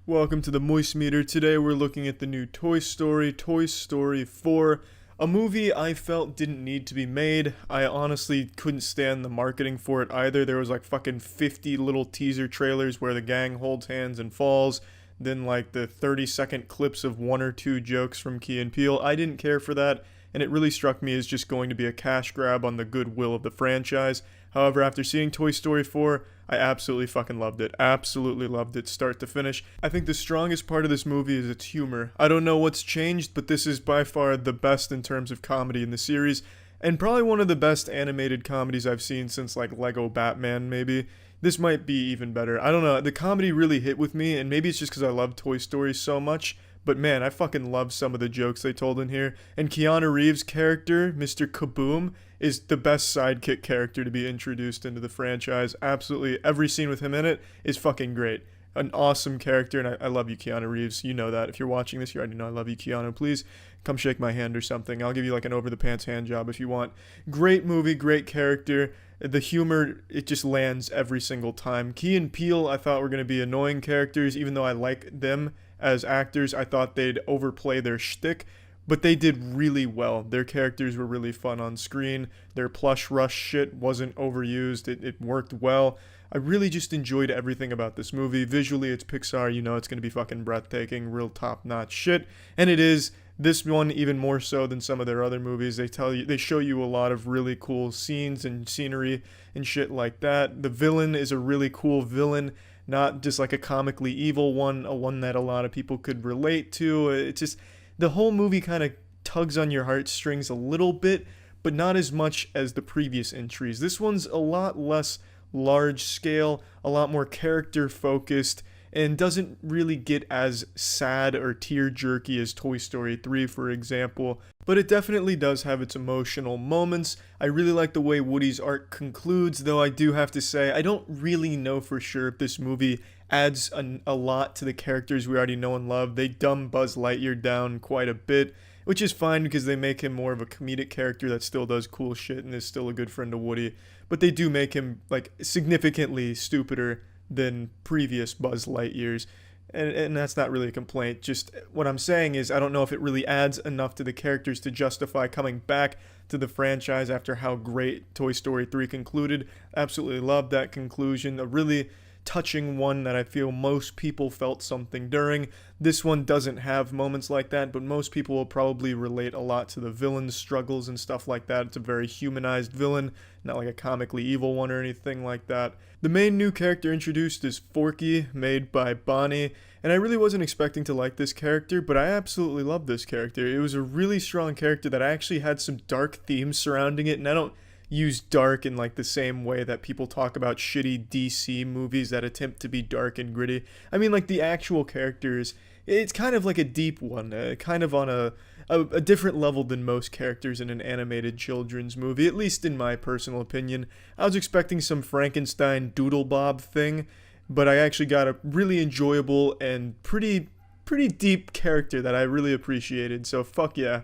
Welcome to the Moist Meter. Today we're looking at the new Toy Story 4, a movie I felt didn't need to be made. I honestly couldn't stand the marketing for it either. There was like fucking 50 little teaser trailers where the gang holds hands and falls, then like the 30-second clips of one or two jokes from Key and Peele. I didn't care for that, and it really struck me as just going to be a cash grab on the goodwill of the franchise. However, after seeing Toy Story 4, I absolutely fucking loved it. Absolutely loved it, start to finish. I think the strongest part of this movie is its humor. I don't know what's changed, but this is by far the best in terms of comedy in the series, and probably one of the best animated comedies I've seen since like Lego Batman, maybe. This might be even better. I don't know, the comedy really hit with me, and maybe it's just because I love Toy Story so much, but man, I fucking love some of the jokes they told in here. And Keanu Reeves' character, Mr. Kaboom, is the best sidekick character to be introduced into the franchise. Absolutely every scene with him in it is fucking great. An awesome character, and I love you, Keanu Reeves. You know that. If you're watching this, you already know I love you, Keanu. Please come shake my hand or something. I'll give you like an over-the-pants hand job if you want. Great movie, great character. The humor, it just lands every single time. Key and Peele, I thought were going to be annoying characters, even though I like them as actors. I thought they'd overplay their shtick, but they did really well. Their characters were really fun on screen. Their plush rush shit wasn't overused. It worked well. I really just enjoyed everything about this movie. Visually, it's Pixar. You know it's going to be fucking breathtaking, real top-notch shit. And it is. This one even more so than some of their other movies. They show you a lot of really cool scenes and scenery and shit like that. The villain is a really cool villain, not just like a comically evil one, a one that a lot of people could relate to. It's just, the whole movie kind of tugs on your heartstrings a little bit, but not as much as the previous entries. This one's a lot less large scale, a lot more character focused, and doesn't really get as sad or tear-jerky as Toy Story 3, for example, but it definitely does have its emotional moments. I really like the way Woody's arc concludes, though I do have to say, I don't really know for sure if this movie adds a lot to the characters we already know and love. They dumb Buzz Lightyear down quite a bit, which is fine because they make him more of a comedic character that still does cool shit and is still a good friend to Woody, but they do make him, like, significantly stupider than previous Buzz Lightyears, and that's not really a complaint. Just what I'm saying is I don't know if it really adds enough to the characters to justify coming back to the franchise after how great Toy Story 3 concluded. Absolutely loved that conclusion, a really touching one that I feel most people felt something during. This one doesn't have moments like that, but most people will probably relate a lot to the villain's struggles and stuff like that. It's a very humanized villain, not like a comically evil one or anything like that. The main new character introduced is Forky, made by Bonnie, and I really wasn't expecting to like this character, but I absolutely love this character. It was a really strong character that actually had some dark themes surrounding it, and I don't use dark in like the same way that people talk about shitty DC movies that attempt to be dark and gritty. I mean, like, the actual characters, it's kind of like a deep one, kind of on a different level than most characters in an animated children's movie, at least in my personal opinion. I was expecting some Frankenstein Doodle Bob thing, but I actually got a really enjoyable and pretty deep character that I really appreciated, so fuck yeah.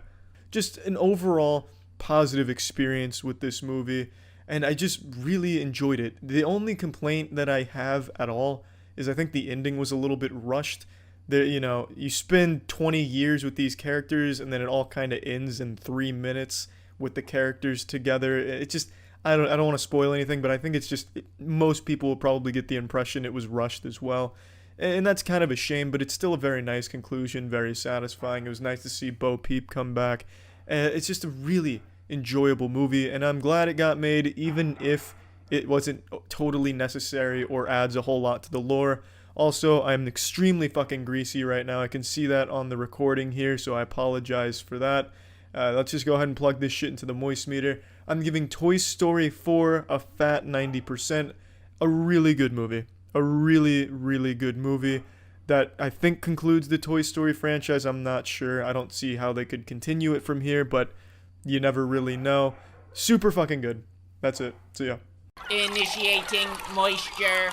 Just an overall positive experience with this movie, and I just really enjoyed it. The only complaint that I have at all is I think the ending was a little bit rushed. There, you know, you spend 20 years with these characters and then it all kind of ends in 3 minutes with the characters together. It just, I don't want to spoil anything, but I think it's just, most people will probably get the impression it was rushed as well. And that's kind of a shame, but it's still a very nice conclusion, very satisfying. It was nice to see Bo Peep come back. It's just a really enjoyable movie, and I'm glad it got made, even if it wasn't totally necessary or adds a whole lot to the lore. Also, I'm extremely fucking greasy right now. I can see that on the recording here, so I apologize for that. Let's just go ahead and plug this shit into the moist meter. I'm giving Toy Story 4 a fat 90%. A really good movie. A really, really good movie that I think concludes the Toy Story franchise. I'm not sure. I don't see how they could continue it from here, but you never really know. Super fucking good. That's it. See ya. Initiating moisture.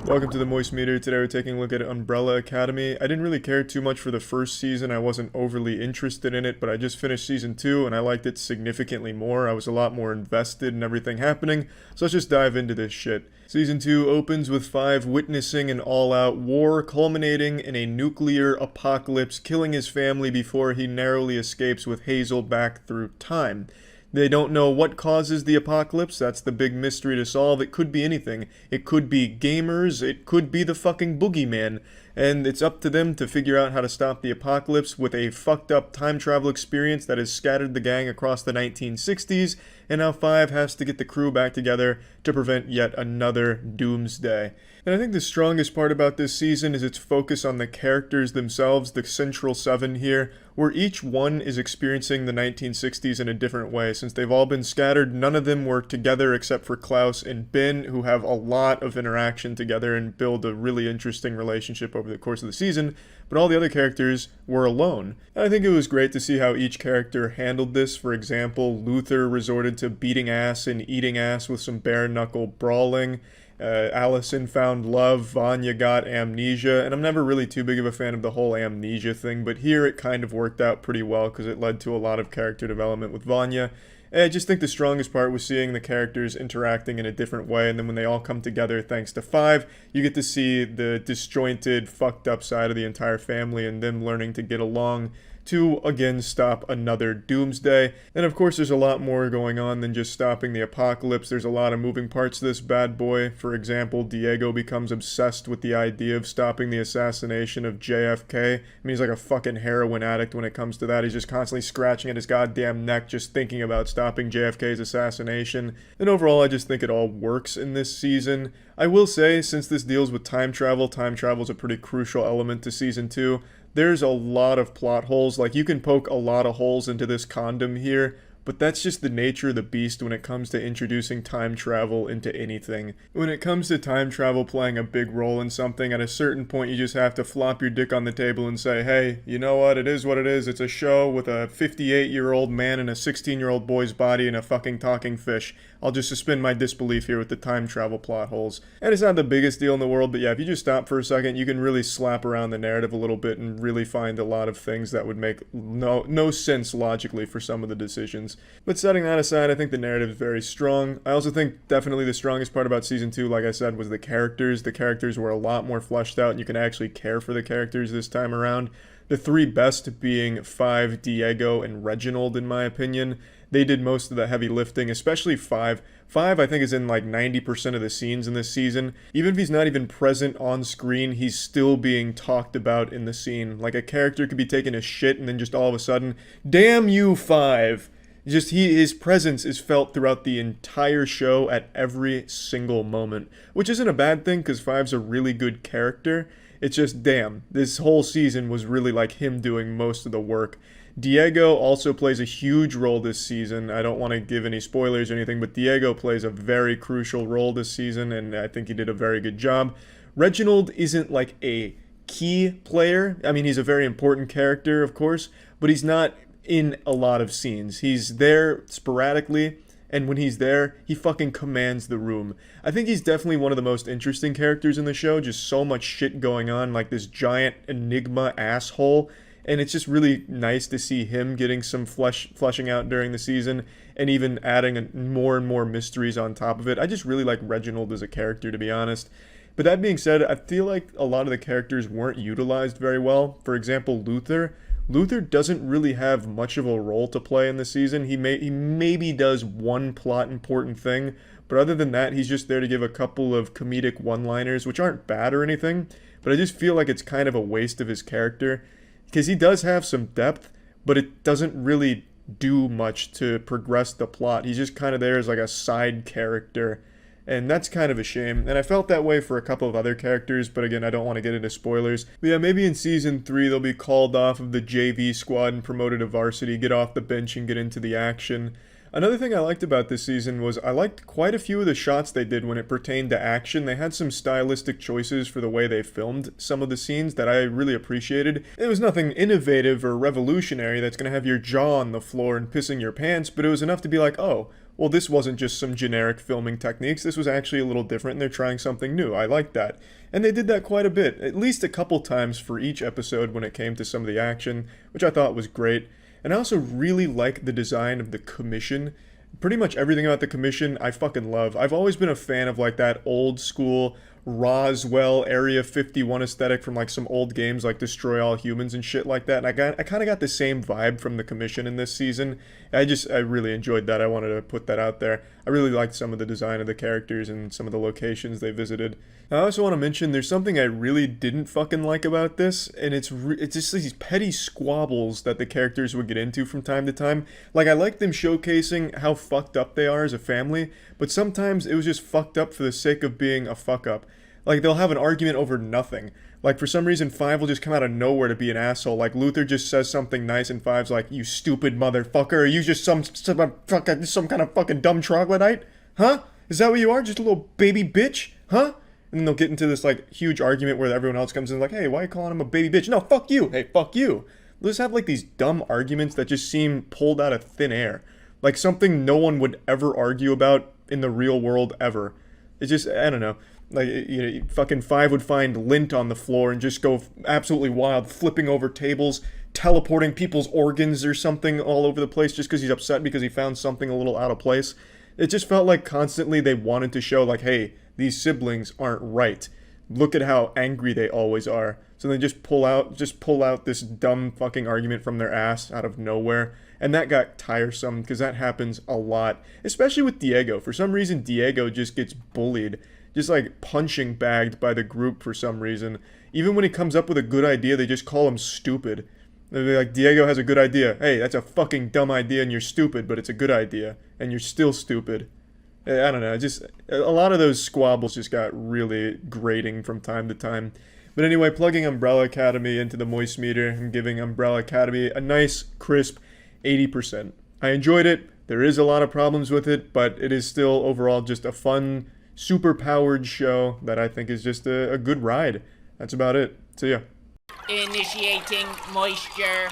Welcome to the Moist Meter. Today we're taking a look at Umbrella Academy. I didn't really care too much for the first season. I wasn't overly interested in it, but I just finished season 2 and I liked it significantly more. I was a lot more invested in everything happening, so let's just dive into this shit. Season 2 opens with 5 witnessing an all-out war, culminating in a nuclear apocalypse, killing his family before he narrowly escapes with Hazel back through time. They don't know what causes the apocalypse. That's the big mystery to solve. It could be anything. It could be gamers. It could be the fucking boogeyman. And it's up to them to figure out how to stop the apocalypse with a fucked up time travel experience that has scattered the gang across the 1960s. And now 5 has to get the crew back together to prevent yet another doomsday. And I think the strongest part about this season is its focus on the characters themselves, the central 7 here, where each one is experiencing the 1960s in a different way. Since they've all been scattered, none of them were together except for Klaus and Ben, who have a lot of interaction together and build a really interesting relationship over the course of the season, but all the other characters were alone. And I think it was great to see how each character handled this. For example, Luther resorted to beating ass and eating ass with some bare-knuckle brawling. Allison found love, Vanya got amnesia, and I'm never really too big of a fan of the whole amnesia thing, but here it kind of worked out pretty well because it led to a lot of character development with Vanya. And I just think the strongest part was seeing the characters interacting in a different way, and then when they all come together thanks to 5, you get to see the disjointed, fucked up side of the entire family and them learning to get along to, again, stop another doomsday. And of course there's a lot more going on than just stopping the apocalypse. There's a lot of moving parts to this bad boy. For example, Diego becomes obsessed with the idea of stopping the assassination of JFK. I mean, he's like a fucking heroin addict when it comes to that. He's just constantly scratching at his goddamn neck just thinking about stopping JFK's assassination. And overall, I just think it all works in this season. I will say, since this deals with time travel is a pretty crucial element to season 2. There's a lot of plot holes. Like, you can poke a lot of holes into this condom here, but that's just the nature of the beast when it comes to introducing time travel into anything. When it comes to time travel playing a big role in something, at a certain point you just have to flop your dick on the table and say, hey, you know what, it is what it is. It's a show with a 58-year-old man in a 16-year-old boy's body and a fucking talking fish. I'll just suspend my disbelief here with the time travel plot holes. And it's not the biggest deal in the world, but yeah, if you just stop for a second, you can really slap around the narrative a little bit and really find a lot of things that would make no sense logically for some of the decisions. But setting that aside, I think the narrative is very strong. I also think definitely the strongest part about season 2, like I said, was the characters. The characters were a lot more fleshed out, and you can actually care for the characters this time around. The 3 best being 5, Diego, and Reginald, in my opinion. They did most of the heavy lifting, especially 5. 5, I think, is in like 90% of the scenes in this season. Even if he's not even present on screen, he's still being talked about in the scene. Like, a character could be taking a shit and then just all of a sudden, damn you, 5! Just his presence is felt throughout the entire show at every single moment. Which isn't a bad thing, because 5's a really good character. It's just, damn, this whole season was really like him doing most of the work. Diego also plays a huge role this season. I don't want to give any spoilers or anything, but Diego plays a very crucial role this season, and I think he did a very good job. Reginald isn't like a key player. I mean, he's a very important character, of course, but he's not in a lot of scenes. He's there sporadically, and when he's there, he fucking commands the room. I think he's definitely one of the most interesting characters in the show. Just so much shit going on, like this giant enigma asshole. And it's just really nice to see him getting some fleshing out during the season, and even adding more and more mysteries on top of it. I just really like Reginald as a character, to be honest. But that being said, I feel like a lot of the characters weren't utilized very well. For example, Luther. Luther doesn't really have much of a role to play in the season. He maybe does one plot important thing, but other than that, he's just there to give a couple of comedic one-liners, which aren't bad or anything, but I just feel like it's kind of a waste of his character, because he does have some depth, but it doesn't really do much to progress the plot. He's just kind of there as like a side character, And that's kind of a shame. And I felt that way for a couple of other characters, but again, I don't want to get into spoilers. But yeah, maybe in Season 3 they'll be called off of the JV squad and promoted to varsity, get off the bench and get into the action. Another thing I liked about this season was I liked quite a few of the shots they did when it pertained to action. They had some stylistic choices for the way they filmed some of the scenes that I really appreciated. It was nothing innovative or revolutionary that's going to have your jaw on the floor and pissing your pants, but it was enough to be like, oh, well, this wasn't just some generic filming techniques. This was actually a little different, and they're trying something new. I like that. And they did that quite a bit, at least a couple times for each episode when it came to some of the action, which I thought was great. And I also really like the design of the commission. Pretty much everything about the commission I fucking love. I've always been a fan of like that old school Roswell Area 51 aesthetic from like some old games like Destroy All Humans and shit like that. And I kind of got the same vibe from the commission in this season. I really enjoyed that. I wanted to put that out there. I really liked some of the design of the characters and some of the locations they visited. I also want to mention there's something I really didn't fucking like about this, and it's just these petty squabbles that the characters would get into from time to time. Like, I like them showcasing how fucked up they are as a family, but sometimes it was just fucked up for the sake of being a fuck up. Like, they'll have an argument over nothing. Like, for some reason, Five will just come out of nowhere to be an asshole. Like, Luther just says something nice, and Five's like, you stupid motherfucker, are you just some kind of fucking dumb troglodyte? Huh? Is that what you are? Just a little baby bitch? Huh? And then they'll get into this, like, huge argument where everyone else comes in like, hey, why are you calling him a baby bitch? No, fuck you! Hey, fuck you! They'll just have, like, these dumb arguments that just seem pulled out of thin air. Like, something no one would ever argue about in the real world ever. It's just, I don't know. Like, you know, fucking Five would find lint on the floor and just go absolutely wild, flipping over tables, teleporting people's organs or something all over the place just because he's upset because he found something a little out of place. It just felt like constantly they wanted to show, like, hey, these siblings aren't right. Look at how angry they always are. So they just pull out this dumb fucking argument from their ass out of nowhere. And that got tiresome because that happens a lot. Especially with Diego. For some reason, Diego just gets bullied. Just like punching bagged by the group for some reason. Even when he comes up with a good idea, they just call him stupid. They're like, Diego has a good idea. Hey, that's a fucking dumb idea and you're stupid, but it's a good idea. And you're still stupid. I don't know, just a lot of those squabbles just got really grating from time to time. But anyway, plugging Umbrella Academy into the moistmeter and giving Umbrella Academy a nice, crisp 80%. I enjoyed it. There is a lot of problems with it, but it is still overall just a fun, super-powered show that I think is just a good ride. That's about it. See ya. Initiating moisture.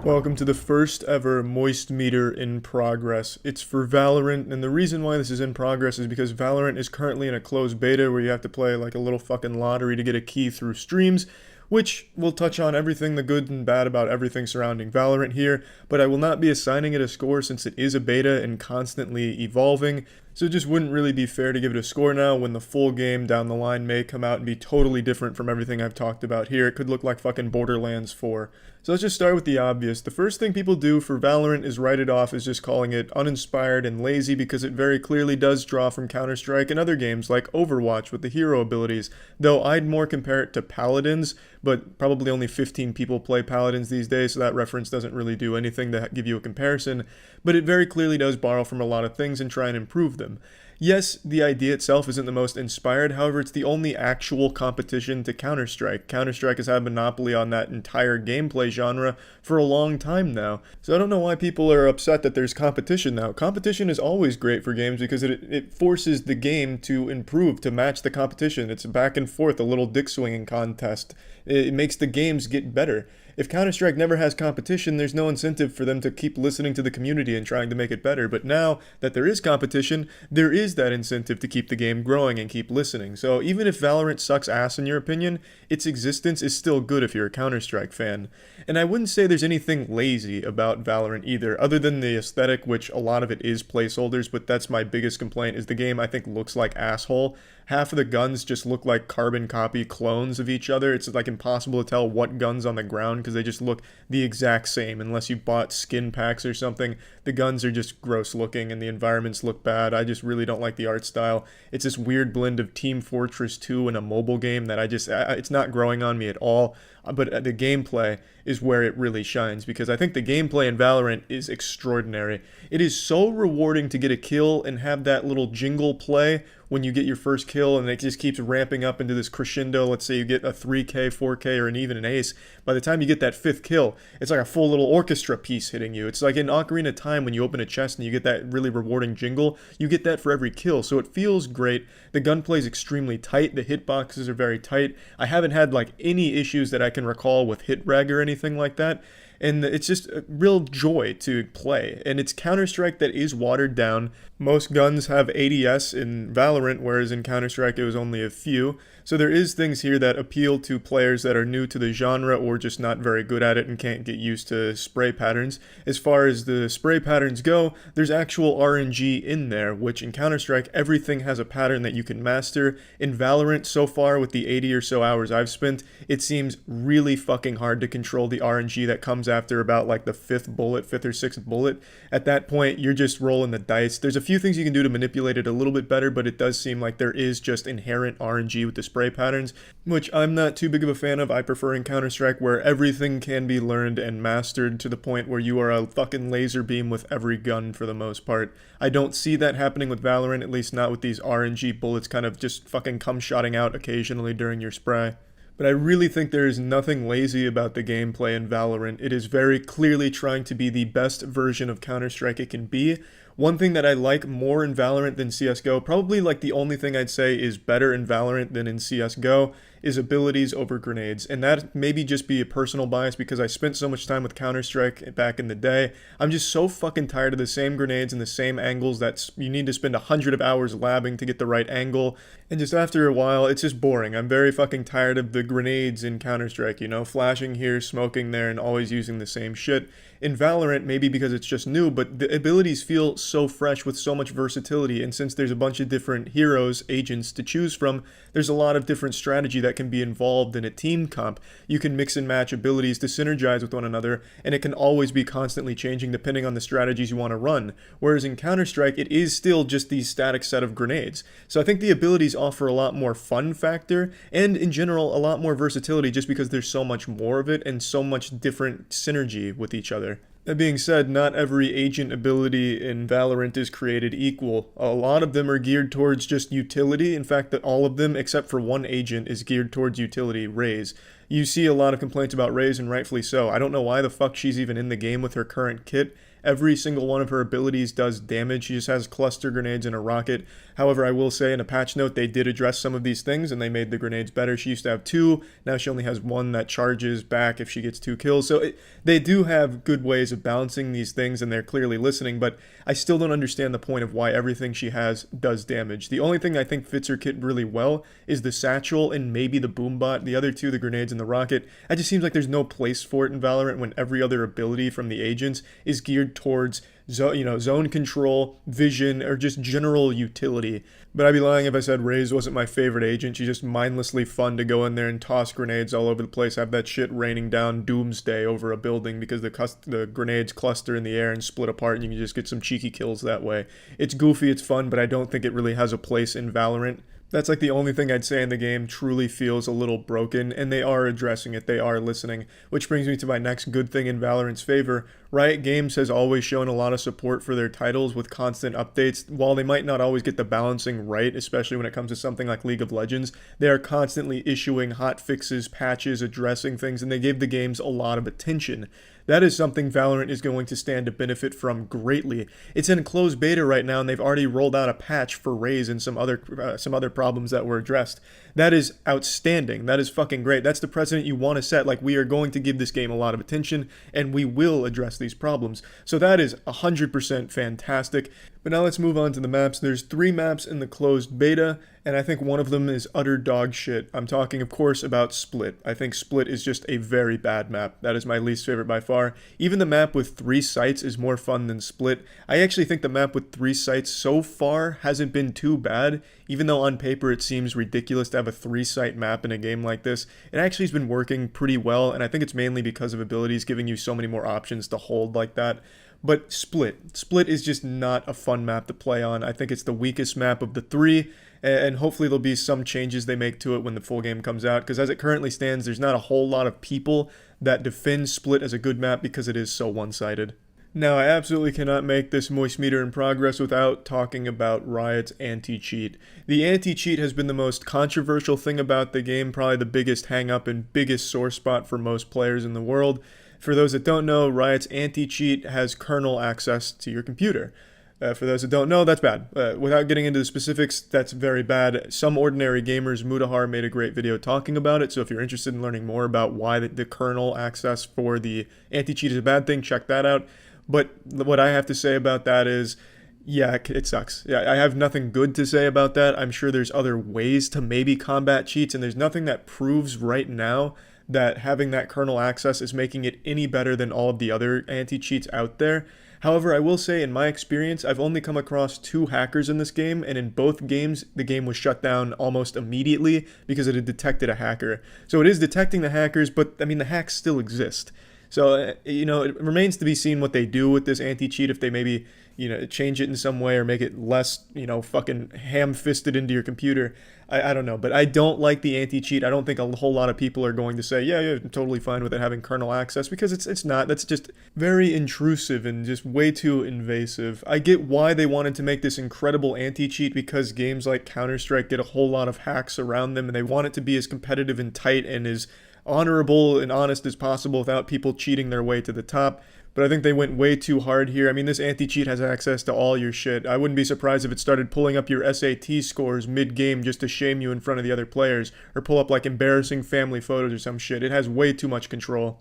Welcome to the first ever moist meter in progress. It's for Valorant, and the reason why this is in progress is because Valorant is currently in a closed beta where you have to play like a little fucking lottery to get a key through streams, which will touch on everything the good and bad about everything surrounding Valorant here, but I will not be assigning it a score since it is a beta and constantly evolving, so it just wouldn't really be fair to give it a score now when the full game down the line may come out and be totally different from everything I've talked about here. It could look like fucking Borderlands 4. So let's just start with the obvious. The first thing people do for Valorant is write it off as just calling it uninspired and lazy because it very clearly does draw from Counter-Strike and other games like Overwatch with the hero abilities, though I'd more compare it to Paladins, but probably only 15 people play Paladins these days, so that reference doesn't really do anything to give you a comparison, but it very clearly does borrow from a lot of things and try and improve them. Yes, the idea itself isn't the most inspired, however, it's the only actual competition to Counter-Strike. Counter-Strike has had a monopoly on that entire gameplay genre for a long time now. So I don't know why people are upset that there's competition now. Competition is always great for games because it forces the game to improve, to match the competition. It's a back and forth, a little dick swinging contest. It makes the games get better. If Counter-Strike never has competition, there's no incentive for them to keep listening to the community and trying to make it better. But now that there is competition, there is that incentive to keep the game growing and keep listening. So even if Valorant sucks ass in your opinion, its existence is still good if you're a Counter-Strike fan. And I wouldn't say there's anything lazy about Valorant either, other than the aesthetic, which a lot of it is placeholders, but that's my biggest complaint, is the game I think looks like asshole. Half of the guns just look like carbon copy clones of each other. It's like impossible to tell what gun's on the ground because they just look the exact same unless you bought skin packs or something. The guns are just gross looking and the environments look bad. I just really don't like the art style. It's this weird blend of Team Fortress 2 and a mobile game that it's not growing on me at all. but the gameplay is where it really shines, because I think the gameplay in Valorant is extraordinary. It is so rewarding to get a kill and have that little jingle play when you get your first kill, and it just keeps ramping up into this crescendo. Let's say you get a 3K, 4K, or even an ace. By the time you get that 5th kill, it's like a full little orchestra piece hitting you. It's like in Ocarina of Time when you open a chest and you get that really rewarding jingle. You get that for every kill, so it feels great. The gunplay is extremely tight. The hitboxes are very tight. I haven't had like any issues that I can recall with hit reg or anything like that. And it's just a real joy to play. And it's Counter-Strike that is watered down. Most guns have ADS in Valorant, whereas in Counter-Strike it was only a few. So there is things here that appeal to players that are new to the genre or just not very good at it and can't get used to spray patterns. As far as the spray patterns go, there's actual RNG in there, which in Counter-Strike everything has a pattern that you can master. In Valorant, so far with the 80 or so hours I've spent, it seems really fucking hard to control the RNG that comes after about like the 5th or 6th bullet. At that point, you're just rolling the dice. There's a few things you can do to manipulate it a little bit better, but it does seem like there is just inherent RNG with the spray patterns, which I'm not too big of a fan of. I prefer in Counter-Strike where everything can be learned and mastered to the point where you are a fucking laser beam with every gun for the most part. I don't see that happening with Valorant, at least not with these RNG bullets kind of just fucking cum-shotting out occasionally during your spray. But I really think there is nothing lazy about the gameplay in Valorant. It is very clearly trying to be the best version of Counter-Strike it can be. One thing that I like more in Valorant than CSGO, probably like the only thing I'd say is better in Valorant than in CSGO, is abilities over grenades. And that maybe just be a personal bias because I spent so much time with Counter-Strike back in the day. I'm just so fucking tired of the same grenades and the same angles that you need to spend 100 of hours labbing to get the right angle. And just after a while, it's just boring. I'm very fucking tired of the grenades in Counter-Strike, you know, flashing here, smoking there, and always using the same shit. In Valorant, maybe because it's just new, but the abilities feel so fresh with so much versatility, and since there's a bunch of different heroes, agents to choose from, there's a lot of different strategy that can be involved in a team comp. You can mix and match abilities to synergize with one another, and it can always be constantly changing depending on the strategies you want to run. Whereas in Counter-Strike, it is still just these static set of grenades. So I think the abilities offer a lot more fun factor, and in general, a lot more versatility just because there's so much more of it and so much different synergy with each other. That being said, not every agent ability in Valorant is created equal. A lot of them are geared towards just utility. In fact, that all of them, except for one agent, is geared towards utility, Raze. You see a lot of complaints about Raze, and rightfully so. I don't know why the fuck she's even in the game with her current kit. Every single one of her abilities does damage. She just has cluster grenades and a rocket. However, I will say in a patch note, they did address some of these things and they made the grenades better. She used to have 2. Now she only has 1 that charges back if she gets 2 kills. So they do have good ways of balancing these things and they're clearly listening, but I still don't understand the point of why everything she has does damage. The only thing I think fits her kit really well is the satchel and maybe the boombot. The other 2, the grenades and the rocket, it just seems like there's no place for it in Valorant when every other ability from the agents is geared towards zone control, vision, or just general utility. But I'd be lying if I said Raze wasn't my favorite agent. She's just mindlessly fun to go in there and toss grenades all over the place, have that shit raining down doomsday over a building because the grenades cluster in the air and split apart and you can just get some cheeky kills that way. It's goofy, it's fun, but I don't think it really has a place in Valorant. That's like the only thing I'd say in the game truly feels a little broken, and they are addressing it, they are listening, which brings me to my next good thing in Valorant's favor. Riot Games has always shown a lot of support for their titles with constant updates. While they might not always get the balancing right, especially when it comes to something like League of Legends, they are constantly issuing hot fixes, patches, addressing things, and they give the games a lot of attention. That is something Valorant is going to stand to benefit from greatly. It's in closed beta right now, and they've already rolled out a patch for Raze and some other problems that were addressed. That is outstanding. That is fucking great. That's the precedent you want to set. Like, we are going to give this game a lot of attention, and we will address these problems. So that is 100% fantastic. But now let's move on to the maps. There's 3 maps in the closed beta, and I think one of them is utter dog shit. I'm talking, of course, about Split. I think Split is just a very bad map. That is my least favorite by far. Even the map with 3 sites is more fun than Split. I actually think the map with 3 sites so far hasn't been too bad, even though on paper it seems ridiculous to have a 3-site map in a game like this. It actually has been working pretty well, and I think it's mainly because of abilities giving you so many more options to hold like that. But Split is just not a fun map to play on. I think it's the weakest map of the three, and hopefully there'll be some changes they make to it when the full game comes out, because as it currently stands, there's not a whole lot of people that defend Split as a good map because it is so one-sided. Now, I absolutely cannot make this moistmeter in progress without talking about Riot's anti-cheat. The anti-cheat has been the most controversial thing about the game, probably the biggest hang-up and biggest sore spot for most players in the world. For those that don't know, Riot's anti-cheat has kernel access to your computer. For those that don't know, that's bad. Without getting into the specifics, that's very bad. Some ordinary gamers, Mutahar, made a great video talking about it, so if you're interested in learning more about why the kernel access for the anti-cheat is a bad thing, check that out. But what I have to say about that is, yeah, it sucks. Yeah, I have nothing good to say about that. I'm sure there's other ways to maybe combat cheats, and there's nothing that proves right now that having that kernel access is making it any better than all of the other anti-cheats out there. However, I will say in my experience, I've only come across 2 hackers in this game, and in both games, the game was shut down almost immediately because it had detected a hacker. So it is detecting the hackers, but I mean, the hacks still exist. So, you know, it remains to be seen what they do with this anti-cheat, if they maybe, you know, change it in some way or make it less, you know, fucking ham-fisted into your computer. I don't know, but I don't like the anti-cheat. I don't think a whole lot of people are going to say, yeah, I'm totally fine with it having kernel access, because it's not. That's just very intrusive and just way too invasive. I get why they wanted to make this incredible anti-cheat, because games like Counter-Strike get a whole lot of hacks around them, and they want it to be as competitive and tight and as honorable and honest as possible without people cheating their way to the top. But I think they went way too hard here. I mean, this anti-cheat has access to all your shit. I wouldn't be surprised if it started pulling up your SAT scores mid-game just to shame you in front of the other players, or pull up like embarrassing family photos or some shit. It has way too much control.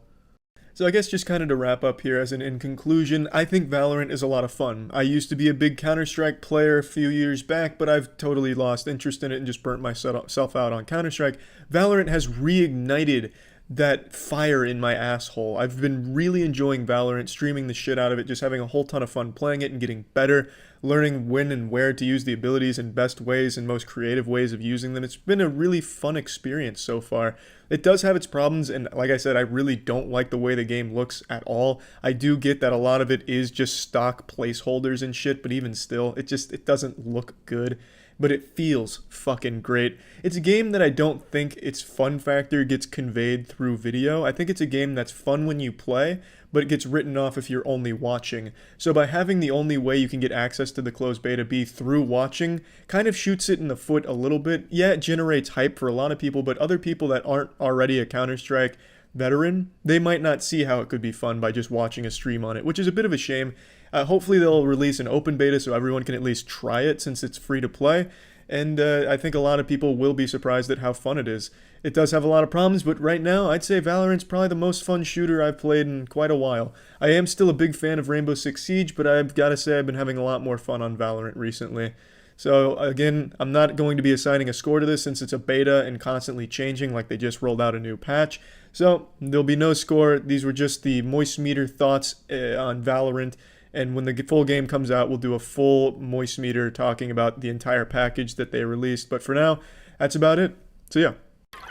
So I guess just kind of to wrap up here, as in conclusion, I think Valorant is a lot of fun. I used to be a big Counter-Strike player a few years back, but I've totally lost interest in it and just burnt myself out on Counter-Strike. Valorant has reignited that fire in my asshole. I've been really enjoying Valorant, streaming the shit out of it, just having a whole ton of fun playing it and getting better, learning when and where to use the abilities in best ways and most creative ways of using them. It's been a really fun experience so far. It does have its problems, and like I said, I really don't like the way the game looks at all. I do get that a lot of it is just stock placeholders and shit, but even still, it doesn't look good. But it feels fucking great. It's a game that I don't think its fun factor gets conveyed through video. I think it's a game that's fun when you play, but it gets written off if you're only watching. So by having the only way you can get access to the closed beta be through watching, kind of shoots it in the foot a little bit. Yeah, it generates hype for a lot of people, but other people that aren't already a Counter-Strike veteran, they might not see how it could be fun by just watching a stream on it, which is a bit of a shame. Hopefully they'll release an open beta so everyone can at least try it, since it's free to play, and I think a lot of people will be surprised at how fun it is. It does have a lot of problems, but right now I'd say Valorant's probably the most fun shooter I've played in quite a while. I am still a big fan of Rainbow Six Siege, but I've got to say I've been having a lot more fun on Valorant recently. So again, I'm not going to be assigning a score to this since it's a beta and constantly changing, like they just rolled out a new patch. So there'll be no score. These were just the moistmeter thoughts on Valorant. And when the full game comes out, we'll do a full moistmeter talking about the entire package that they released. But for now, that's about it. So yeah.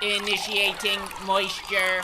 Initiating moisture.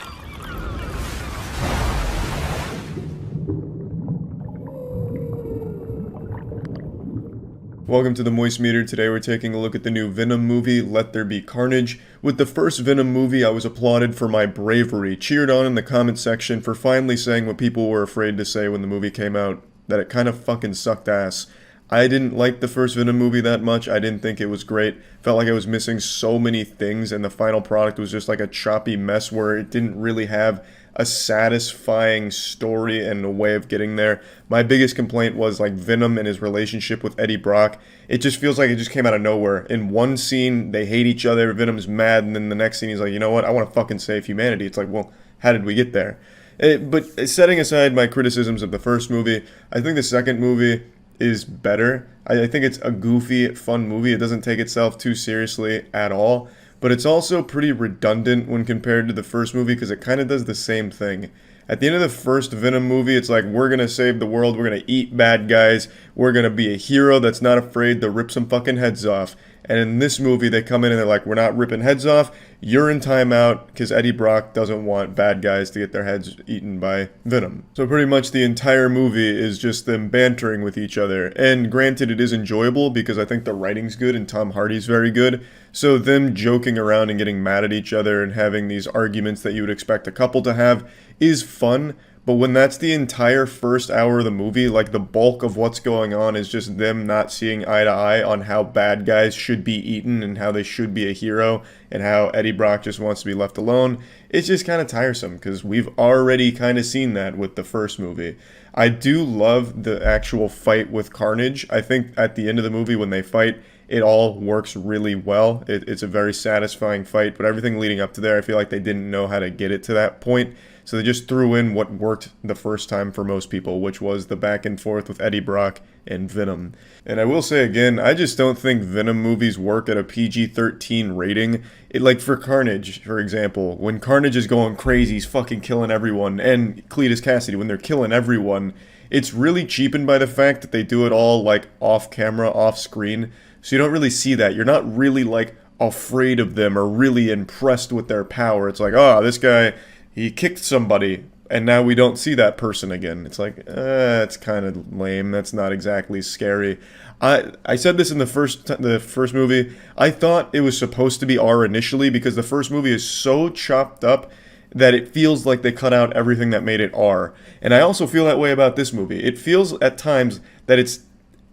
Welcome to the moistmeter. Today we're taking a look at the new Venom movie, Let There Be Carnage. With the first Venom movie, I was applauded for my bravery, cheered on in the comment section for finally saying what people were afraid to say when the movie came out, that it kind of fucking sucked ass. I didn't like the first Venom movie that much. I didn't think it was great. Felt like I was missing so many things, and the final product was just like a choppy mess where it didn't really have a satisfying story and a way of getting there. My biggest complaint was like Venom and his relationship with Eddie Brock. It just feels like it just came out of nowhere. In one scene, they hate each other, Venom's mad, and then the next scene he's like, you know what, I want to fucking save humanity. It's like, well, how did we get there? But setting aside my criticisms of the first movie, I think the second movie is better. I think it's a goofy, fun movie. It doesn't take itself too seriously at all. But it's also pretty redundant when compared to the first movie because it kind of does the same thing. At the end of the first Venom movie, it's like, we're going to save the world, we're going to eat bad guys, we're going to be a hero that's not afraid to rip some fucking heads off. And in this movie, they come in and they're like, we're not ripping heads off. You're in timeout because Eddie Brock doesn't want bad guys to get their heads eaten by Venom. So pretty much the entire movie is just them bantering with each other. And granted, it is enjoyable because I think the writing's good and Tom Hardy's very good. So them joking around and getting mad at each other and having these arguments that you would expect a couple to have is fun. But when that's the entire first hour of the movie, like the bulk of what's going on is just them not seeing eye to eye on how bad guys should be eaten and how they should be a hero and how Eddie Brock just wants to be left alone, it's just kind of tiresome because we've already kind of seen that with the first movie. I do love the actual fight with Carnage. I think at the end of the movie when they fight, it all works really well. It's a very satisfying fight, but everything leading up to there, I feel like they didn't know how to get it to that point. So they just threw in what worked the first time for most people, which was the back and forth with Eddie Brock and Venom. And I will say again, I just don't think Venom movies work at a PG-13 rating. Like for Carnage, for example, when Carnage is going crazy, he's fucking killing everyone, and Cletus Cassidy, when they're killing everyone, it's really cheapened by the fact that they do it all like off camera, off screen. So you don't really see that. You're not really like afraid of them or really impressed with their power. It's like, oh, this guy, he kicked somebody, and now we don't see that person again. It's like, it's kind of lame. That's not exactly scary. I said this in the first movie. I thought it was supposed to be R initially because the first movie is so chopped up that it feels like they cut out everything that made it R. And I also feel that way about this movie. It feels at times that it's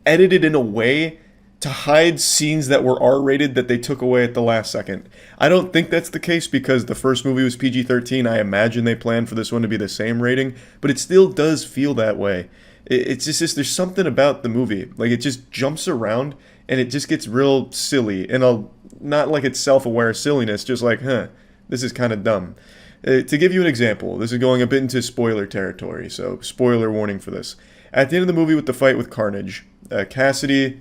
edited in a way to hide scenes that were R-rated that they took away at the last second. I don't think that's the case because the first movie was PG-13. I imagine they planned for this one to be the same rating, but it still does feel that way. It's just there's something about the movie. Like, it just jumps around, and it just gets real silly. And not like it's self-aware silliness, just like, this is kind of dumb. To give you an example, this is going a bit into spoiler territory, so spoiler warning for this. At the end of the movie with the fight with Carnage, Cassidy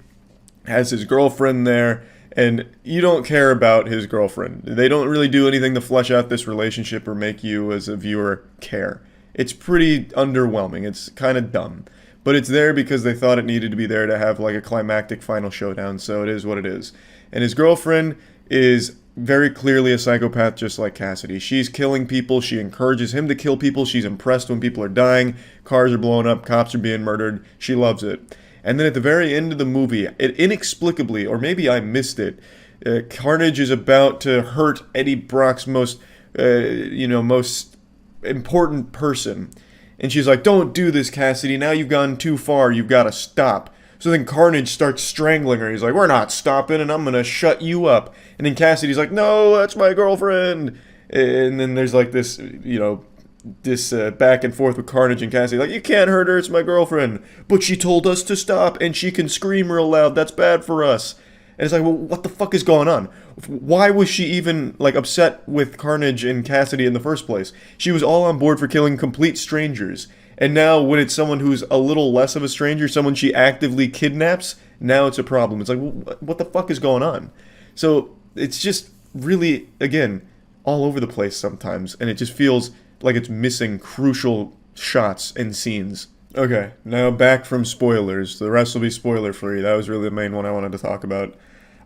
has his girlfriend there, and you don't care about his girlfriend. They don't really do anything to flesh out this relationship or make you, as a viewer, care. It's pretty underwhelming. It's kind of dumb. But it's there because they thought it needed to be there to have like a climactic final showdown, so it is what it is. And his girlfriend is very clearly a psychopath just like Cassidy. She's killing people. She encourages him to kill people. She's impressed when people are dying. Cars are blowing up. Cops are being murdered. She loves it. And then at the very end of the movie, it inexplicably, or maybe I missed it, Carnage is about to hurt Eddie Brock's most important person. And she's like, don't do this, Cassidy. Now you've gone too far. You've got to stop. So then Carnage starts strangling her. He's like, we're not stopping, and I'm going to shut you up. And then Cassidy's like, no, that's my girlfriend. And then there's like this, back and forth with Carnage and Cassidy. Like, you can't hurt her, it's my girlfriend. But she told us to stop, and she can scream real loud. That's bad for us. And it's like, well, what the fuck is going on? Why was she even, like, upset with Carnage and Cassidy in the first place? She was all on board for killing complete strangers. And now when it's someone who's a little less of a stranger, someone she actively kidnaps, now it's a problem. It's like, well, what the fuck is going on? So it's just really, again, all over the place sometimes. And it just feels like it's missing crucial shots and scenes. Okay, now back from spoilers. The rest will be spoiler free. That was really the main one I wanted to talk about.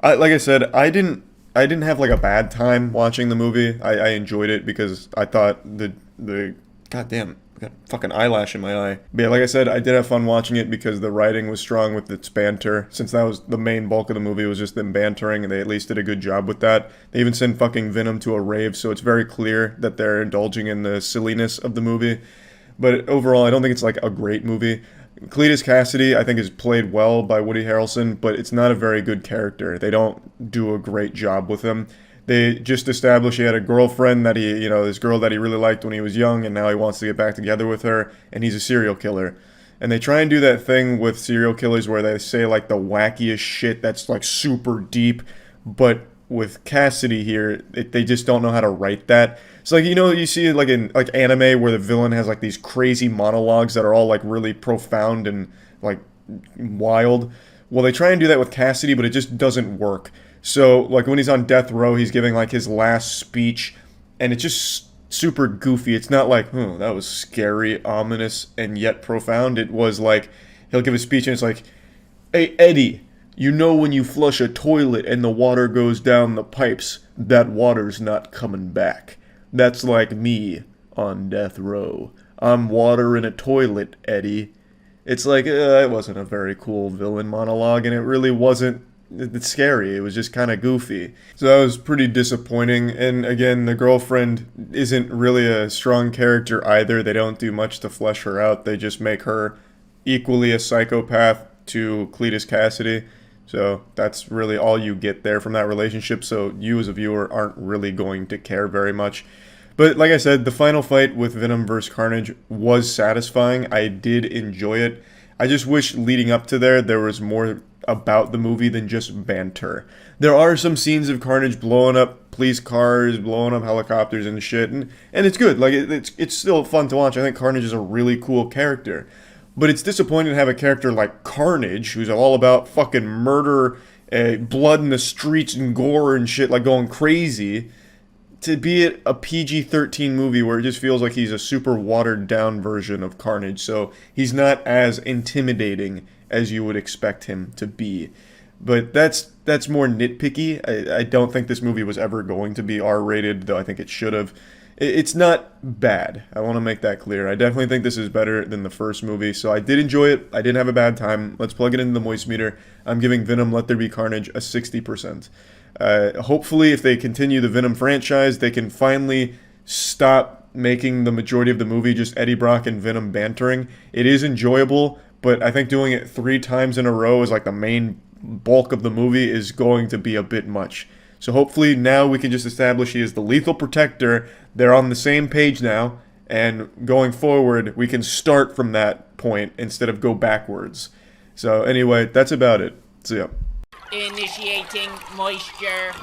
Like I said, I didn't have like a bad time watching the movie. I enjoyed it because I thought the goddamn, I got a fucking eyelash in my eye. But yeah, like I said, I did have fun watching it because the writing was strong with its banter. Since that was the main bulk of the movie, was just them bantering, and they at least did a good job with that. They even send fucking Venom to a rave, so it's very clear that they're indulging in the silliness of the movie. But overall, I don't think it's like a great movie. Cletus Cassidy, I think, is played well by Woody Harrelson, but it's not a very good character. They don't do a great job with him. They just established he had a girlfriend that this girl that he really liked when he was young, and now he wants to get back together with her, and he's a serial killer. And they try and do that thing with serial killers where they say like the wackiest shit that's like super deep, but with Cassidy here, they just don't know how to write that. It's like, you see like in like anime where the villain has like these crazy monologues that are all like really profound and like wild. Well, they try and do that with Cassidy, but it just doesn't work. So like when he's on death row, he's giving like his last speech, and it's just super goofy. It's not like, that was scary, ominous, and yet profound. It was like, he'll give a speech and it's like, hey, Eddie, You know when you flush a toilet and the water goes down the pipes, that water's not coming back. That's like me on death row. I'm water in a toilet, Eddie. It's like, it wasn't a very cool villain monologue, and it really wasn't. It's scary. It was just kind of goofy. So that was pretty disappointing. And again, the girlfriend isn't really a strong character either. They don't do much to flesh her out. They just make her equally a psychopath to Cletus Cassidy. So that's really all you get there from that relationship. So you as a viewer aren't really going to care very much. But like I said, the final fight with Venom vs. Carnage was satisfying. I did enjoy it. I just wish leading up to there was more about the movie than just banter. There are some scenes of Carnage blowing up police cars, blowing up helicopters and shit, and it's good. Like, it's still fun to watch. I think Carnage is a really cool character. But it's disappointing to have a character like Carnage, who's all about fucking murder, blood in the streets and gore and shit, like going crazy, to be a PG-13 movie where it just feels like he's a super watered-down version of Carnage. So he's not as intimidating as you would expect him to be. But that's more nitpicky. I don't think this movie was ever going to be R-rated, though I think it should have. It's not bad. I want to make that clear. I definitely think this is better than the first movie, so I did enjoy it. I didn't have a bad time. Let's plug it into the moist meter. I'm giving Venom Let There Be Carnage a 60%. Hopefully, if they continue the Venom franchise, they can finally stop making the majority of the movie just Eddie Brock and Venom bantering. It is enjoyable, but I think doing it 3 times in a row as like the main bulk of the movie is going to be a bit much. So hopefully now we can just establish he is the lethal protector. They're on the same page now, and going forward, we can start from that point instead of go backwards. So anyway, that's about it. See ya. Initiating moisture.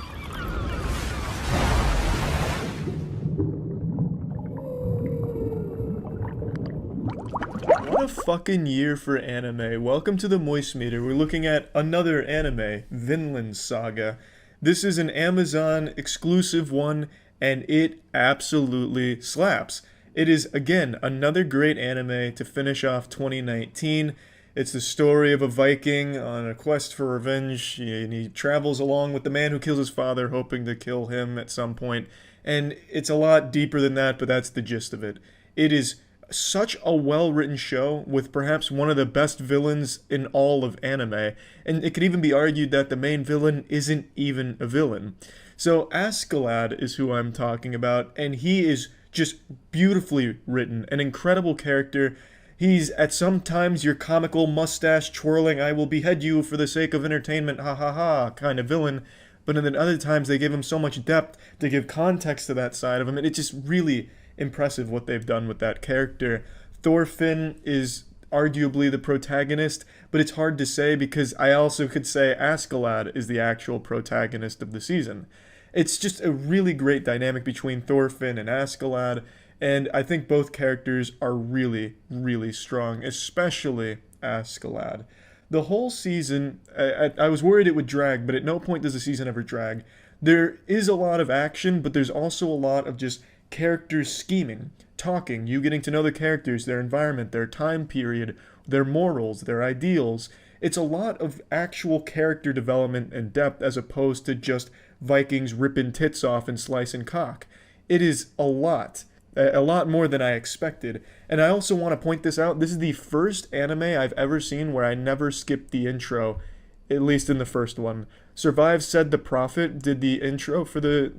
What a fucking year for anime. Welcome to the Moist Meter. We're looking at another anime, Vinland Saga. This is an Amazon exclusive one, and it absolutely slaps. It is, again, another great anime to finish off 2019. It's the story of a Viking on a quest for revenge, and he travels along with the man who kills his father, hoping to kill him at some point. And it's a lot deeper than that, but that's the gist of it. It is such a well-written show with perhaps one of the best villains in all of anime, and it could even be argued that the main villain isn't even a villain. So Askeladd is who I'm talking about, and he is just beautifully written, an incredible character. He's at some times your comical mustache twirling, I will behead you for the sake of entertainment, ha ha ha, kind of villain, but then other times they give him so much depth to give context to that side of him, and it's just really impressive what they've done with that character. Thorfinn is arguably the protagonist, but it's hard to say because I also could say Askeladd is the actual protagonist of the season. It's just a really great dynamic between Thorfinn and Askeladd, and I think both characters are really, really strong, especially Askeladd. The whole season, I was worried it would drag, but at no point does the season ever drag. There is a lot of action, but there's also a lot of just characters scheming, talking, you getting to know the characters, their environment, their time period, their morals, their ideals. It's a lot of actual character development and depth as opposed to just Vikings ripping tits off and slicing cock. It is a lot more than I expected. And I also want to point this out. This is the first anime I've ever seen where I never skipped the intro, at least in the first one. Survive Said the Prophet did the intro for the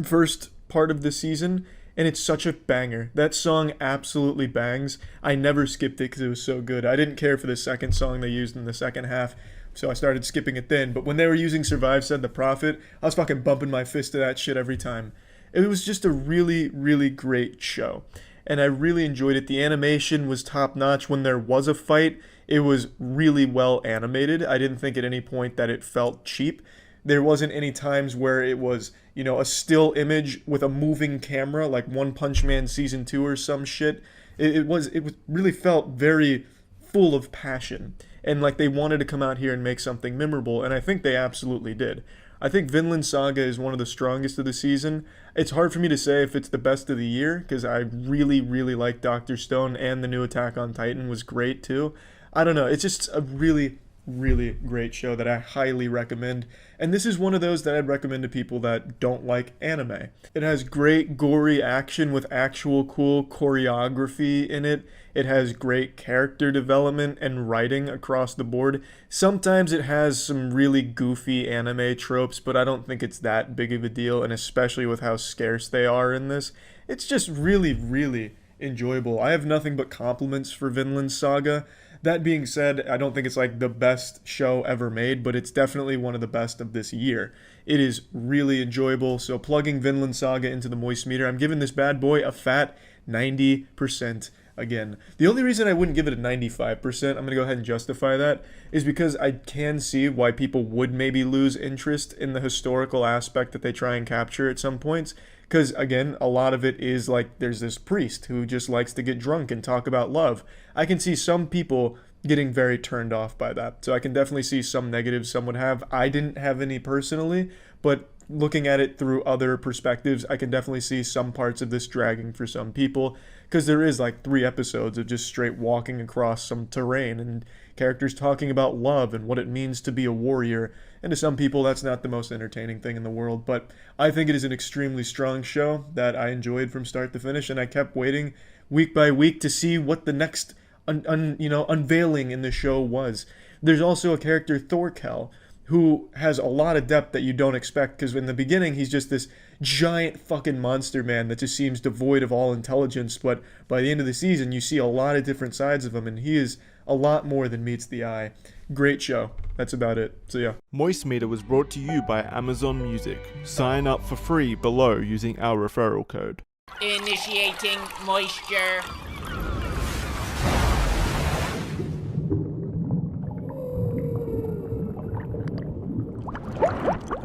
first part of the season, and it's such a banger. That song absolutely bangs. I never skipped it because it was so good. I didn't care for the second song they used in the second half, so I started skipping it then. But when they were using Survive Said the Prophet, I was fucking bumping my fist to that shit every time. It was just a really, really great show, and I really enjoyed it. The animation was top-notch. When there was a fight, it was really well animated. I didn't think at any point that it felt cheap. There wasn't any times where it was, a still image with a moving camera, like One Punch Man Season 2 or some shit. It really felt very full of passion, and like they wanted to come out here and make something memorable, and I think they absolutely did. I think Vinland Saga is one of the strongest of the season. It's hard for me to say if it's the best of the year, because I really, really like Dr. Stone, and the new Attack on Titan was great too. I don't know, it's just a really really great show that I highly recommend. And this is one of those that I'd recommend to people that don't like anime. It has great gory action with actual cool choreography in it. It has great character development and writing across the board. Sometimes it has some really goofy anime tropes, but I don't think it's that big of a deal, and especially with how scarce they are in this, it's just really, really enjoyable. I have nothing but compliments for Vinland Saga. That being said, I don't think it's like the best show ever made, but it's definitely one of the best of this year. It is really enjoyable, so plugging Vinland Saga into the moist meter, I'm giving this bad boy a fat 90%. Again, the only reason I wouldn't give it a 95%, I'm going to go ahead and justify that, is because I can see why people would maybe lose interest in the historical aspect that they try and capture at some points. Because, again, a lot of it is like there's this priest who just likes to get drunk and talk about love. I can see some people getting very turned off by that. So I can definitely see some negatives some would have. I didn't have any personally, but looking at it through other perspectives, I can definitely see some parts of this dragging for some people, because there is like 3 episodes of just straight walking across some terrain and characters talking about love and what it means to be a warrior, and to some people that's not the most entertaining thing in the world, but I think it is an extremely strong show that I enjoyed from start to finish, and I kept waiting week by week to see what the next unveiling in the show was. There's also a character, Thorkel, who has a lot of depth that you don't expect, because in the beginning he's just this giant fucking monster man that just seems devoid of all intelligence, but by the end of the season you see a lot of different sides of him, and he is a lot more than meets the eye. Great show. That's about it. So yeah. MoistMeter was brought to you by Amazon Music. Sign up for free below using our referral code. Initiating moisture.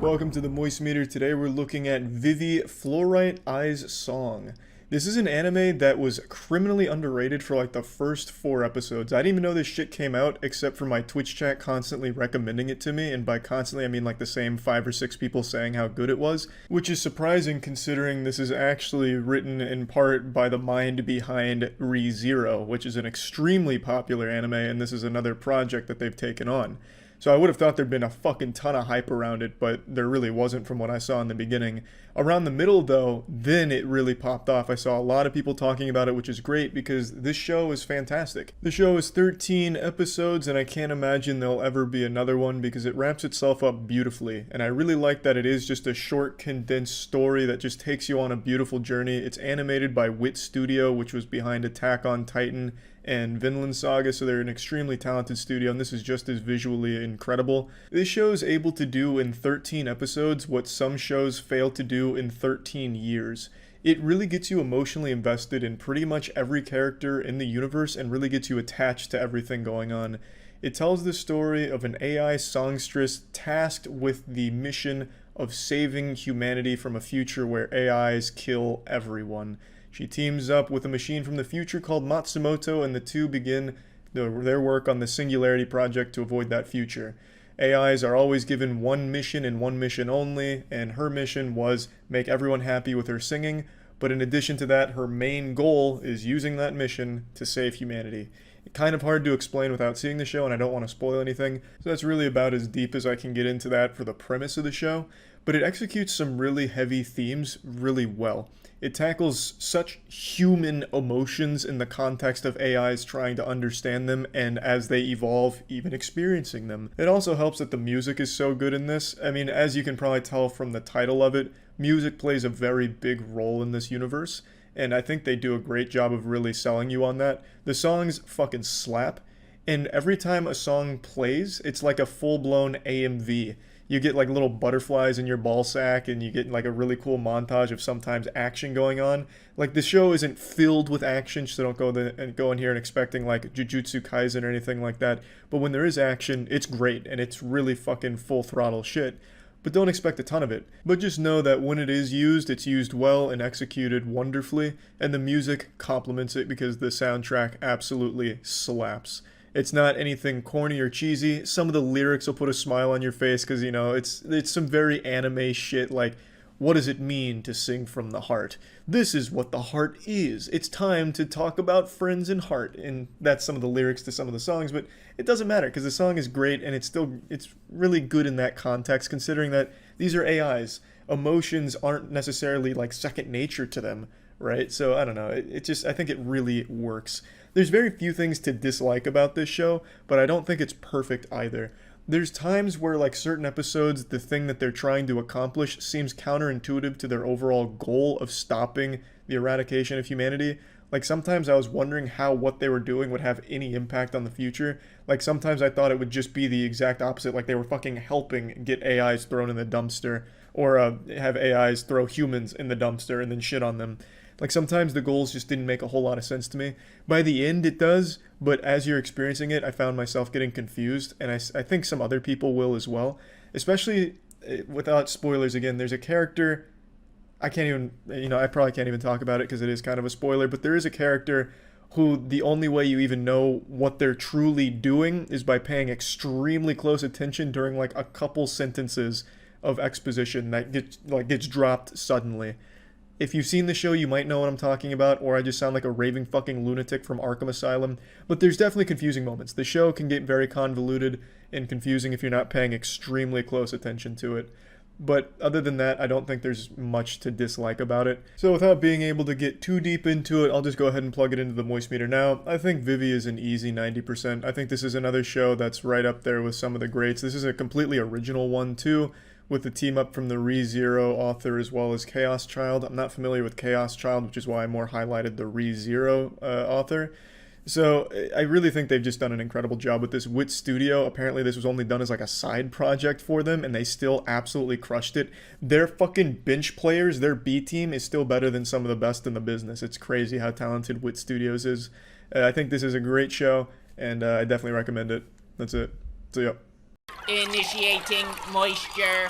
Welcome to the Moist Meter. Today we're looking at Vivi Fluorite Eyes Song. This is an anime that was criminally underrated for like the first 4 episodes. I didn't even know this shit came out except for my Twitch chat constantly recommending it to me, and by constantly I mean like the same 5 or 6 people saying how good it was, which is surprising considering this is actually written in part by the mind behind ReZero, which is an extremely popular anime, and this is another project that they've taken on. So I would have thought there'd been a fucking ton of hype around it, but there really wasn't from what I saw in the beginning. Around the middle though, then it really popped off. I saw a lot of people talking about it, which is great because this show is fantastic. The show is 13 episodes, and I can't imagine there'll ever be another one because it wraps itself up beautifully. And I really like that it is just a short, condensed story that just takes you on a beautiful journey. It's animated by Wit Studio, which was behind Attack on Titan and Vinland Saga, so they're an extremely talented studio, and this is just as visually incredible. This show is able to do in 13 episodes what some shows fail to do in 13 years. It really gets you emotionally invested in pretty much every character in the universe and really gets you attached to everything going on. It tells the story of an AI songstress tasked with the mission of saving humanity from a future where AIs kill everyone. She teams up with a machine from the future called Matsumoto, and the two begin their work on the Singularity Project to avoid that future. AIs are always given one mission and one mission only, and her mission was make everyone happy with her singing, but in addition to that, her main goal is using that mission to save humanity. It's kind of hard to explain without seeing the show, and I don't want to spoil anything, so that's really about as deep as I can get into that for the premise of the show, but it executes some really heavy themes really well. It tackles such human emotions in the context of AIs trying to understand them and as they evolve, even experiencing them. It also helps that the music is so good in this. I mean, as you can probably tell from the title of it, music plays a very big role in this universe, and I think they do a great job of really selling you on that. The songs fucking slap, and every time a song plays, it's like a full-blown AMV. You get like little butterflies in your ball sack, and you get like a really cool montage of sometimes action going on. Like, the show isn't filled with action, so don't go in here and expecting like Jujutsu Kaisen or anything like that. But when there is action, it's great, and it's really fucking full throttle shit. But don't expect a ton of it. But just know that when it is used, it's used well and executed wonderfully, and the music complements it because the soundtrack absolutely slaps. It's not anything corny or cheesy. Some of the lyrics will put a smile on your face because, you know, it's some very anime shit, like What does it mean to sing from the heart? This is what the heart is. It's time to talk about friends and heart. And that's some of the lyrics to some of the songs, but it doesn't matter because the song is great and it's really good in that context, considering that these are AIs. Emotions aren't necessarily like second nature to them, right? So I don't know. I think it really works. There's very few things to dislike about this show, but I don't think it's perfect either. There's times where, like, certain episodes, the thing that they're trying to accomplish seems counterintuitive to their overall goal of stopping the eradication of humanity. Like, sometimes I was wondering how what they were doing would have any impact on the future. Like, sometimes I thought it would just be the exact opposite, like they were fucking helping get AIs thrown in the dumpster, or have AIs throw humans in the dumpster and then shit on them. Like, sometimes the goals just didn't make a whole lot of sense to me. By the end, it does, but as you're experiencing it, I found myself getting confused, and I think some other people will as well. Especially, without spoilers again, there's a character, I probably can't even talk about it because it is kind of a spoiler, but there is a character who the only way you even know what they're truly doing is by paying extremely close attention during, like, a couple sentences of exposition that gets dropped suddenly. If you've seen the show, you might know what I'm talking about, or I just sound like a raving fucking lunatic from Arkham Asylum. But there's definitely confusing moments. The show can get very convoluted and confusing if you're not paying extremely close attention to it. But other than that, I don't think there's much to dislike about it. So without being able to get too deep into it, I'll just go ahead and plug it into the moistmeter now. I think Vivi is an easy 90%. I think this is another show that's right up there with some of the greats. This is a completely original one too, with the team up from the ReZero author as well as Chaos Child. I'm not familiar with Chaos Child, which is why I more highlighted the ReZero author. So I really think they've just done an incredible job with this. Wit Studio, apparently this was only done as like a side project for them, and they still absolutely crushed it. Their fucking bench players, their B team is still better than some of the best in the business. It's crazy how talented Wit Studios is. I think this is a great show, and I definitely recommend it. That's it. See ya. Initiating moisture.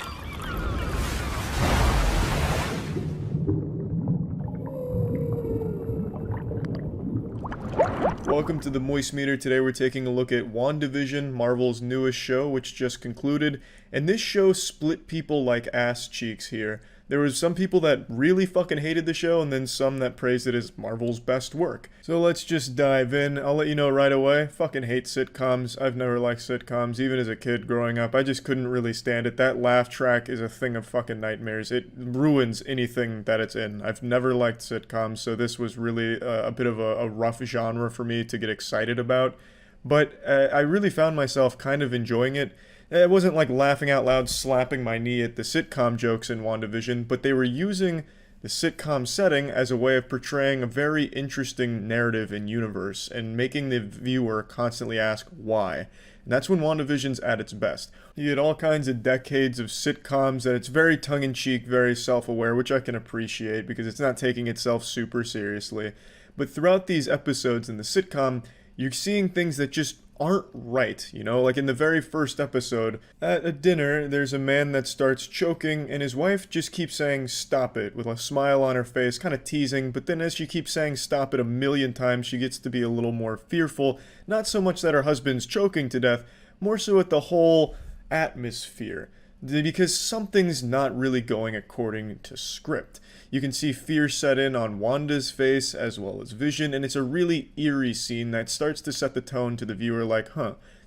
Welcome to the Moist Meter. Today we're taking a look at WandaVision, Marvel's newest show, which just concluded, and this show split people like ass cheeks here. There was some people that really fucking hated the show, and then some that praised it as Marvel's best work. So let's just dive in. I'll let you know right away, fucking hate sitcoms. I've never liked sitcoms, even as a kid growing up. I just couldn't really stand it. That laugh track is a thing of fucking nightmares. It ruins anything that it's in. I've never liked sitcoms, so this was really a bit of a rough genre for me to get excited about. But I really found myself kind of enjoying it. It wasn't like laughing out loud, slapping my knee at the sitcom jokes in WandaVision, but they were using the sitcom setting as a way of portraying a very interesting narrative and universe, and making the viewer constantly ask why. And that's when WandaVision's at its best. You get all kinds of decades of sitcoms that it's very tongue-in-cheek, very self-aware, which I can appreciate because it's not taking itself super seriously. But throughout these episodes in the sitcom, you're seeing things that just aren't right, you know? Like in the very first episode, at a dinner, there's a man that starts choking, and his wife just keeps saying, "Stop it," with a smile on her face, kind of teasing, but then as she keeps saying "stop it" a million times, she gets to be a little more fearful, not so much that her husband's choking to death, more so at the whole atmosphere. Because something's not really going according to script. You can see fear set in on Wanda's face as well as Vision, and it's a really eerie scene that starts to set the tone to the viewer like,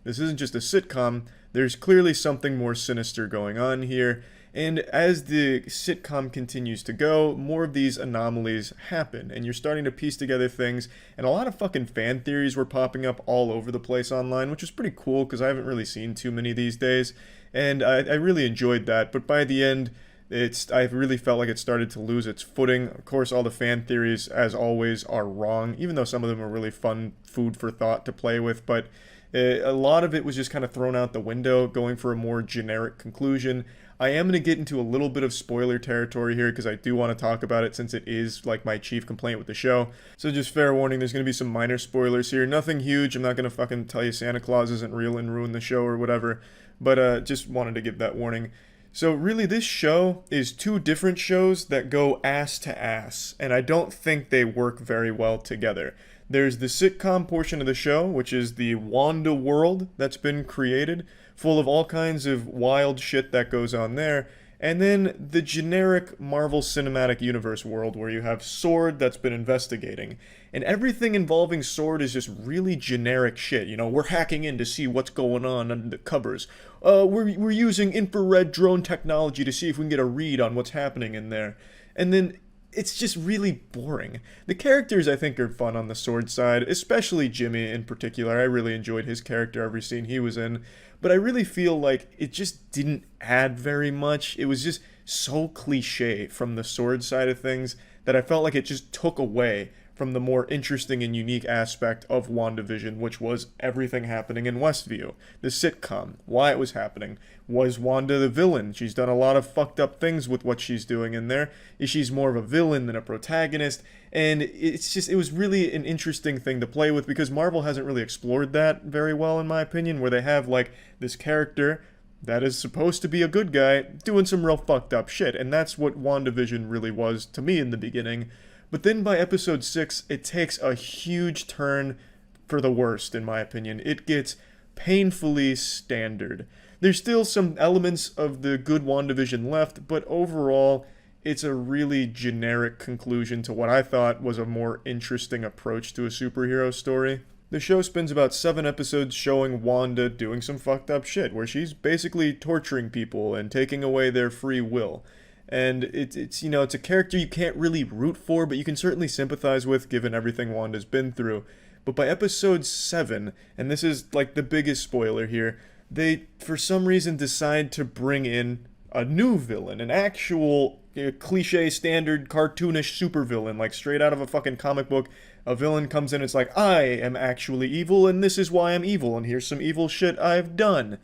this isn't just a sitcom, there's clearly something more sinister going on here. And as the sitcom continues to go, more of these anomalies happen, and you're starting to piece together things, and a lot of fucking fan theories were popping up all over the place online, which is pretty cool because I haven't really seen too many these days, and I really enjoyed that. But by the end, I really felt like it started to lose its footing. Of course, all the fan theories, as always, are wrong, even though some of them are really fun food for thought to play with, but a lot of it was just kind of thrown out the window, going for a more generic conclusion. I am going to get into a little bit of spoiler territory here because I do want to talk about it since it is like my chief complaint with the show. So just fair warning, there's going to be some minor spoilers here. Nothing huge. I'm not going to fucking tell you Santa Claus isn't real and ruin the show or whatever, but just wanted to give that warning. So really this show is two different shows that go ass to ass, and I don't think they work very well together. There's the sitcom portion of the show, which is the Wanda world that's been created, full of all kinds of wild shit that goes on there. And then the generic Marvel Cinematic Universe world where you have S.W.O.R.D. that's been investigating. And everything involving S.W.O.R.D. is just really generic shit. You know, we're hacking in to see what's going on under the covers. We're using infrared drone technology to see if we can get a read on what's happening in there. And then it's just really boring. The characters, I think, are fun on the S.W.O.R.D. side, especially Jimmy in particular. I really enjoyed his character every scene he was in. But I really feel like it just didn't add very much. It was just so cliche from the S.W.O.R.D. side of things that I felt like it just took away from the more interesting and unique aspect of WandaVision, which was everything happening in Westview. The sitcom, why it was happening. Was Wanda the villain? She's done a lot of fucked up things with what she's doing in there. She's more of a villain than a protagonist. And it was really an interesting thing to play with because Marvel hasn't really explored that very well, in my opinion, where they have, like, this character that is supposed to be a good guy doing some real fucked up shit. And that's what WandaVision really was to me in the beginning. But then by episode 6, it takes a huge turn for the worst, in my opinion. It gets painfully standard. There's still some elements of the good WandaVision left, but overall, it's a really generic conclusion to what I thought was a more interesting approach to a superhero story. The show spends about 7 episodes showing Wanda doing some fucked up shit, where she's basically torturing people and taking away their free will. And it's a character you can't really root for, but you can certainly sympathize with given everything Wanda's been through. But by episode 7, and this is like the biggest spoiler here, they, for some reason, decide to bring in a new villain, an actual cliche, standard, cartoonish supervillain, like straight out of a fucking comic book. A villain comes in, it's like, I am actually evil, and this is why I'm evil, and here's some evil shit I've done.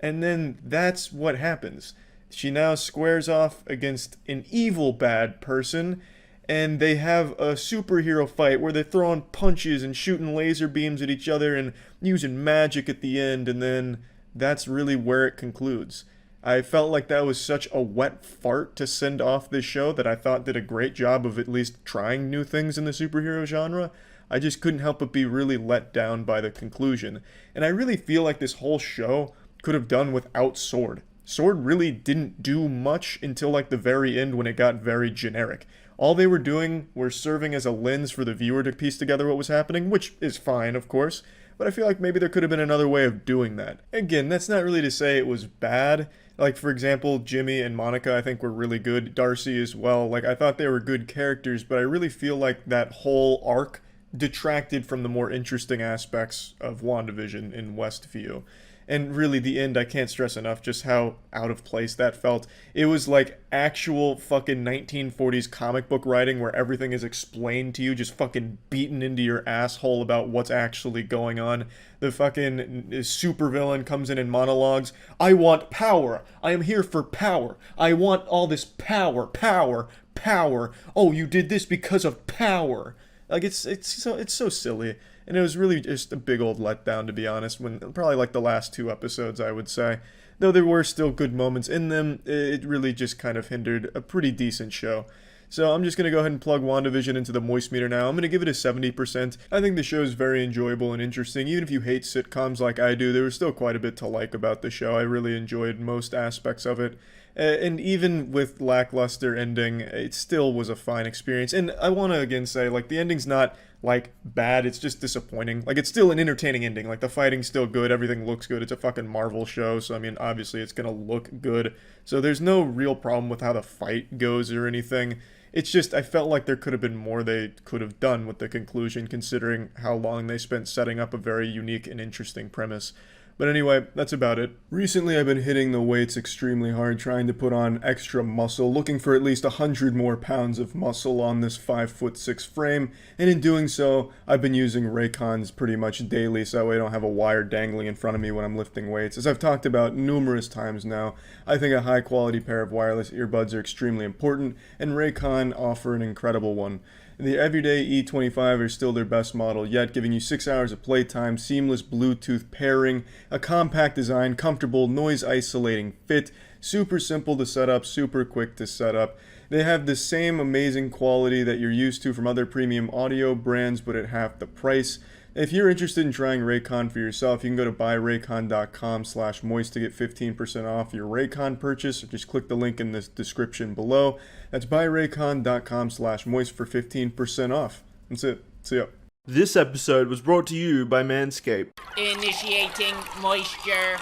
And then that's what happens. She now squares off against an evil bad person, and they have a superhero fight where they're throwing punches and shooting laser beams at each other and using magic at the end, and then that's really where it concludes. I felt like that was such a wet fart to send off this show that I thought did a great job of at least trying new things in the superhero genre. I just couldn't help but be really let down by the conclusion. And I really feel like this whole show could have done without S.W.O.R.D. S.W.O.R.D. really didn't do much until like the very end when it got very generic. All they were doing were serving as a lens for the viewer to piece together what was happening, which is fine, of course, but I feel like maybe there could have been another way of doing that. Again, that's not really to say it was bad. Like, for example, Jimmy and Monica I think were really good, Darcy as well. Like, I thought they were good characters, but I really feel like that whole arc detracted from the more interesting aspects of WandaVision in Westview. And really, the end, I can't stress enough just how out of place that felt. It was like actual fucking 1940s comic book writing where everything is explained to you, just fucking beaten into your asshole about what's actually going on. The fucking supervillain comes in and monologues, I want power. I am here for power. I want all this power, power, power. Oh, you did this because of power. Like, it's so silly. And it was really just a big old letdown, to be honest, when probably like the last 2 episodes, I would say. Though there were still good moments in them, it really just kind of hindered a pretty decent show. So I'm just going to go ahead and plug WandaVision into the moistmeter now. I'm going to give it a 70%. I think the show is very enjoyable and interesting. Even if you hate sitcoms like I do, there was still quite a bit to like about the show. I really enjoyed most aspects of it. And even with lackluster ending, it still was a fine experience. And I want to again say, like, the ending's not, like, bad, it's just disappointing. Like, it's still an entertaining ending. Like, the fighting's still good, everything looks good. It's a fucking Marvel show, so, I mean, obviously it's gonna look good. So there's no real problem with how the fight goes or anything. It's just, I felt like there could have been more they could have done with the conclusion, considering how long they spent setting up a very unique and interesting premise. But anyway, that's about it. Recently I've been hitting the weights extremely hard, trying to put on extra muscle, looking for at least 100 more pounds of muscle on this 5'6" frame, and in doing so, I've been using Raycons pretty much daily, so that way I don't have a wire dangling in front of me when I'm lifting weights. As I've talked about numerous times now, I think a high quality pair of wireless earbuds are extremely important, and Raycon offer an incredible one. The everyday E25 are still their best model yet, giving you 6 hours of playtime, seamless Bluetooth pairing, a compact design, comfortable noise isolating fit, super simple to set up, super quick to set up. They have the same amazing quality that you're used to from other premium audio brands, but at half the price. If you're interested in trying Raycon for yourself, you can go to buyraycon.com/moist to get 15% off your Raycon purchase, or just click the link in the description below. That's buyraycon.com/moist for 15% off. That's it. See ya. This episode was brought to you by Manscaped. Initiating moisture.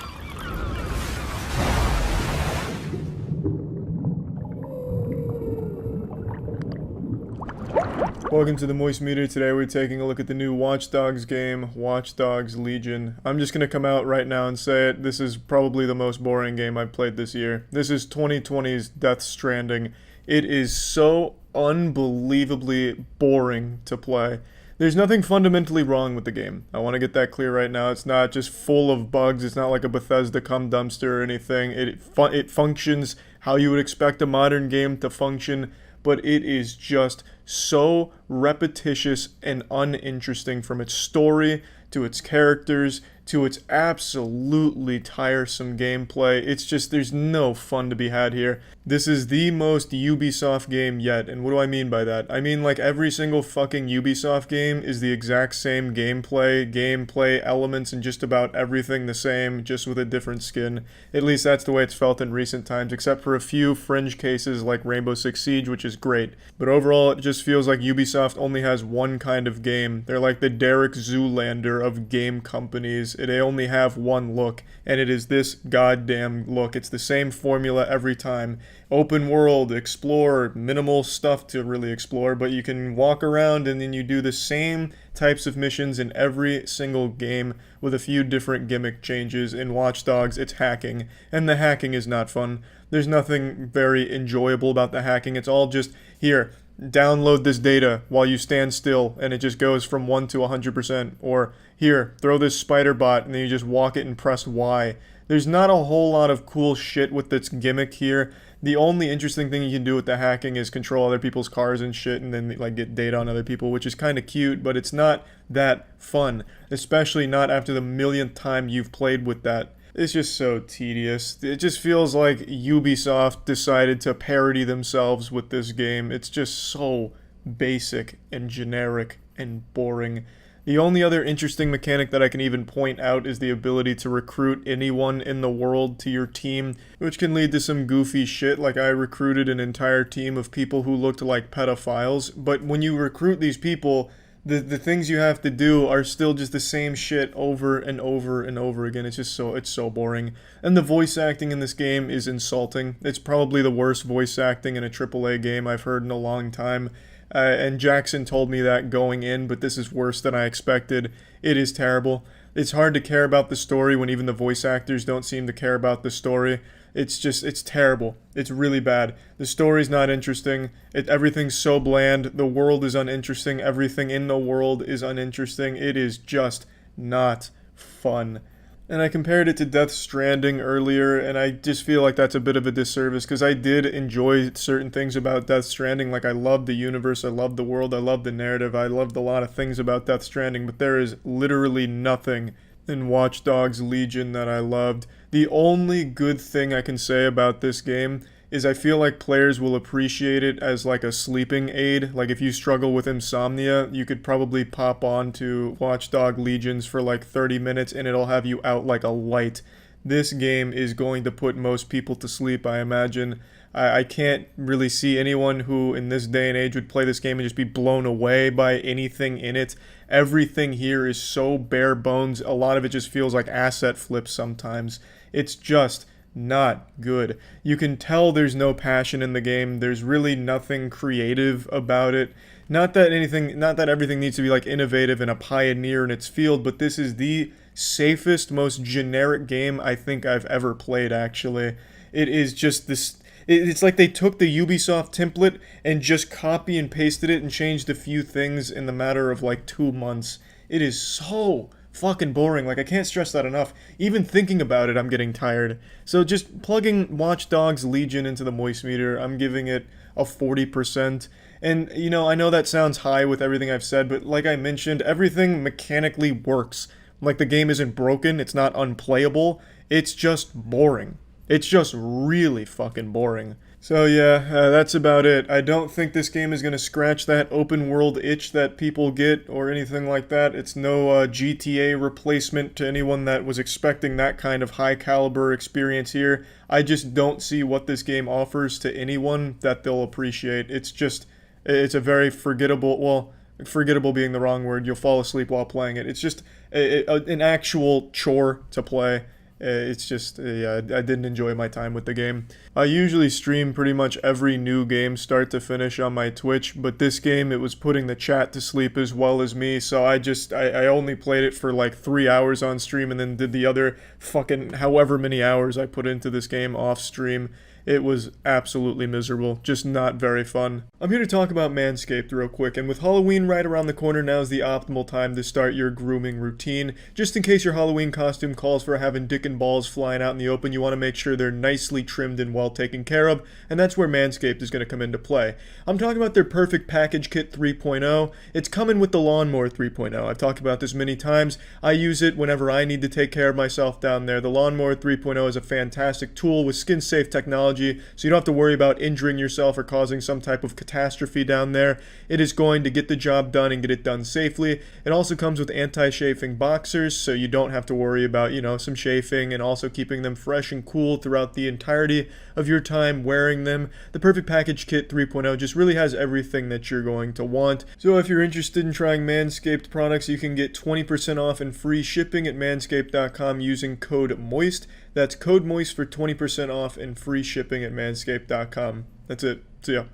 Welcome to the Moist Meter. Today we're taking a look at the new Watch Dogs game, Watch Dogs Legion. I'm just going to come out right now and say it. This is probably the most boring game I've played this year. This is 2020's Death Stranding. It is so unbelievably boring to play. There's nothing fundamentally wrong with the game. I want to get that clear right now. It's not just full of bugs. It's not like a Bethesda cum dumpster or anything. It functions how you would expect a modern game to function, but it is just so repetitious and uninteresting, from its story to its characters to its absolutely tiresome gameplay. It's just, there's no fun to be had here. This is the most Ubisoft game yet, and what do I mean by that? I mean, like, every single fucking Ubisoft game is the exact same gameplay elements, and just about everything the same, just with a different skin. At least that's the way it's felt in recent times, except for a few fringe cases like Rainbow Six Siege, which is great. But overall, it just feels like Ubisoft only has one kind of game. They're like the Derek Zoolander of game companies. They only have one look, and it is this goddamn look. It's the same formula every time. Open world, explore, minimal stuff to really explore, but you can walk around and then you do the same types of missions in every single game with a few different gimmick changes. In Watch Dogs, it's hacking, and the hacking is not fun. There's nothing very enjoyable about the hacking. It's all just, here, download this data while you stand still, and it just goes from 1 to 100%. Or, here, throw this spider bot, and then you just walk it and press Y. There's not a whole lot of cool shit with this gimmick here. The only interesting thing you can do with the hacking is control other people's cars and shit, and then like get data on other people, which is kind of cute, but it's not that fun, especially not after the millionth time you've played with that. It's just so tedious. It just feels like Ubisoft decided to parody themselves with this game. It's just so basic and generic and boring. The only other interesting mechanic that I can even point out is the ability to recruit anyone in the world to your team, which can lead to some goofy shit, like I recruited an entire team of people who looked like pedophiles. But when you recruit these people, the things you have to do are still just the same shit over and over and over again. It's so boring. And the voice acting in this game is insulting. It's probably the worst voice acting in a AAA game I've heard in a long time. And Jackson told me that going in, but this is worse than I expected. It is terrible. It's hard to care about the story when even the voice actors don't seem to care about the story. It's terrible. It's really bad. The story's not interesting. Everything's so bland. The world is uninteresting. Everything in the world is uninteresting. It is just not fun. And I compared it to Death Stranding earlier, and I just feel like that's a bit of a disservice, because I did enjoy certain things about Death Stranding. Like, I loved the universe, I loved the world, I loved the narrative, I loved a lot of things about Death Stranding, but there is literally nothing in Watch Dogs Legion that I loved. The only good thing I can say about this game is I feel like players will appreciate it as like a sleeping aid. Like, if you struggle with insomnia, you could probably pop on to Watch Dog Legions for like 30 minutes and it'll have you out like a light. This game is going to put most people to sleep, I imagine. I can't really see anyone who in this day and age would play this game and just be blown away by anything in it. Everything here is so bare bones. A lot of it just feels like asset flips sometimes. It's just not good. You can tell there's no passion in the game. There's really nothing creative about it. Not that everything needs to be like innovative and a pioneer in its field, but this is the safest, most generic game I think I've ever played, actually. It is just this. It's like they took the Ubisoft template and just copy and pasted it and changed a few things in the matter of like 2 months. It is so fucking boring. Like, I can't stress that enough. Even thinking about it, I'm getting tired. So just plugging Watch Dogs Legion into the Moist Meter, I'm giving it a 40%. And, you know, I know that sounds high with everything I've said, but like I mentioned, everything mechanically works. Like, the game isn't broken, it's not unplayable, it's just boring. It's just really fucking boring. So yeah, that's about it. I don't think this game is going to scratch that open world itch that people get or anything like that. It's no GTA replacement to anyone that was expecting that kind of high caliber experience here. I just don't see what this game offers to anyone that they'll appreciate. It's a very forgettable, well, forgettable being the wrong word. You'll fall asleep while playing it. It's just an actual chore to play. It's just, yeah, I didn't enjoy my time with the game. I usually stream pretty much every new game start to finish on my Twitch, but this game, it was putting the chat to sleep as well as me, so I only played it for like 3 hours on stream and then did the other fucking however many hours I put into this game off stream. It was absolutely miserable, just not very fun. I'm here to talk about Manscaped real quick, and with Halloween right around the corner, now's the optimal time to start your grooming routine. Just in case your Halloween costume calls for having dick and balls flying out in the open, you want to make sure they're nicely trimmed and well taken care of, and that's where Manscaped is going to come into play. I'm talking about their Perfect Package Kit 3.0. It's coming with the Lawnmower 3.0. I've talked about this many times. I use it whenever I need to take care of myself down there. The Lawnmower 3.0 is a fantastic tool with skin-safe technology, so you don't have to worry about injuring yourself or causing some type of catastrophe down there. It is going to get the job done and get it done safely. It also comes with anti-chafing boxers, so you don't have to worry about, some chafing, and also keeping them fresh and cool throughout the entirety of your time wearing them. The Perfect Package Kit 3.0 just really has everything that you're going to want. So if you're interested in trying Manscaped products, you can get 20% off and free shipping at manscaped.com using code MOIST. That's code MOIST for 20% off and free shipping at manscaped.com. That's it. See ya.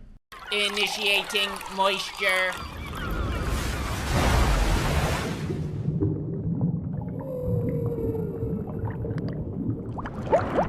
Initiating moisture.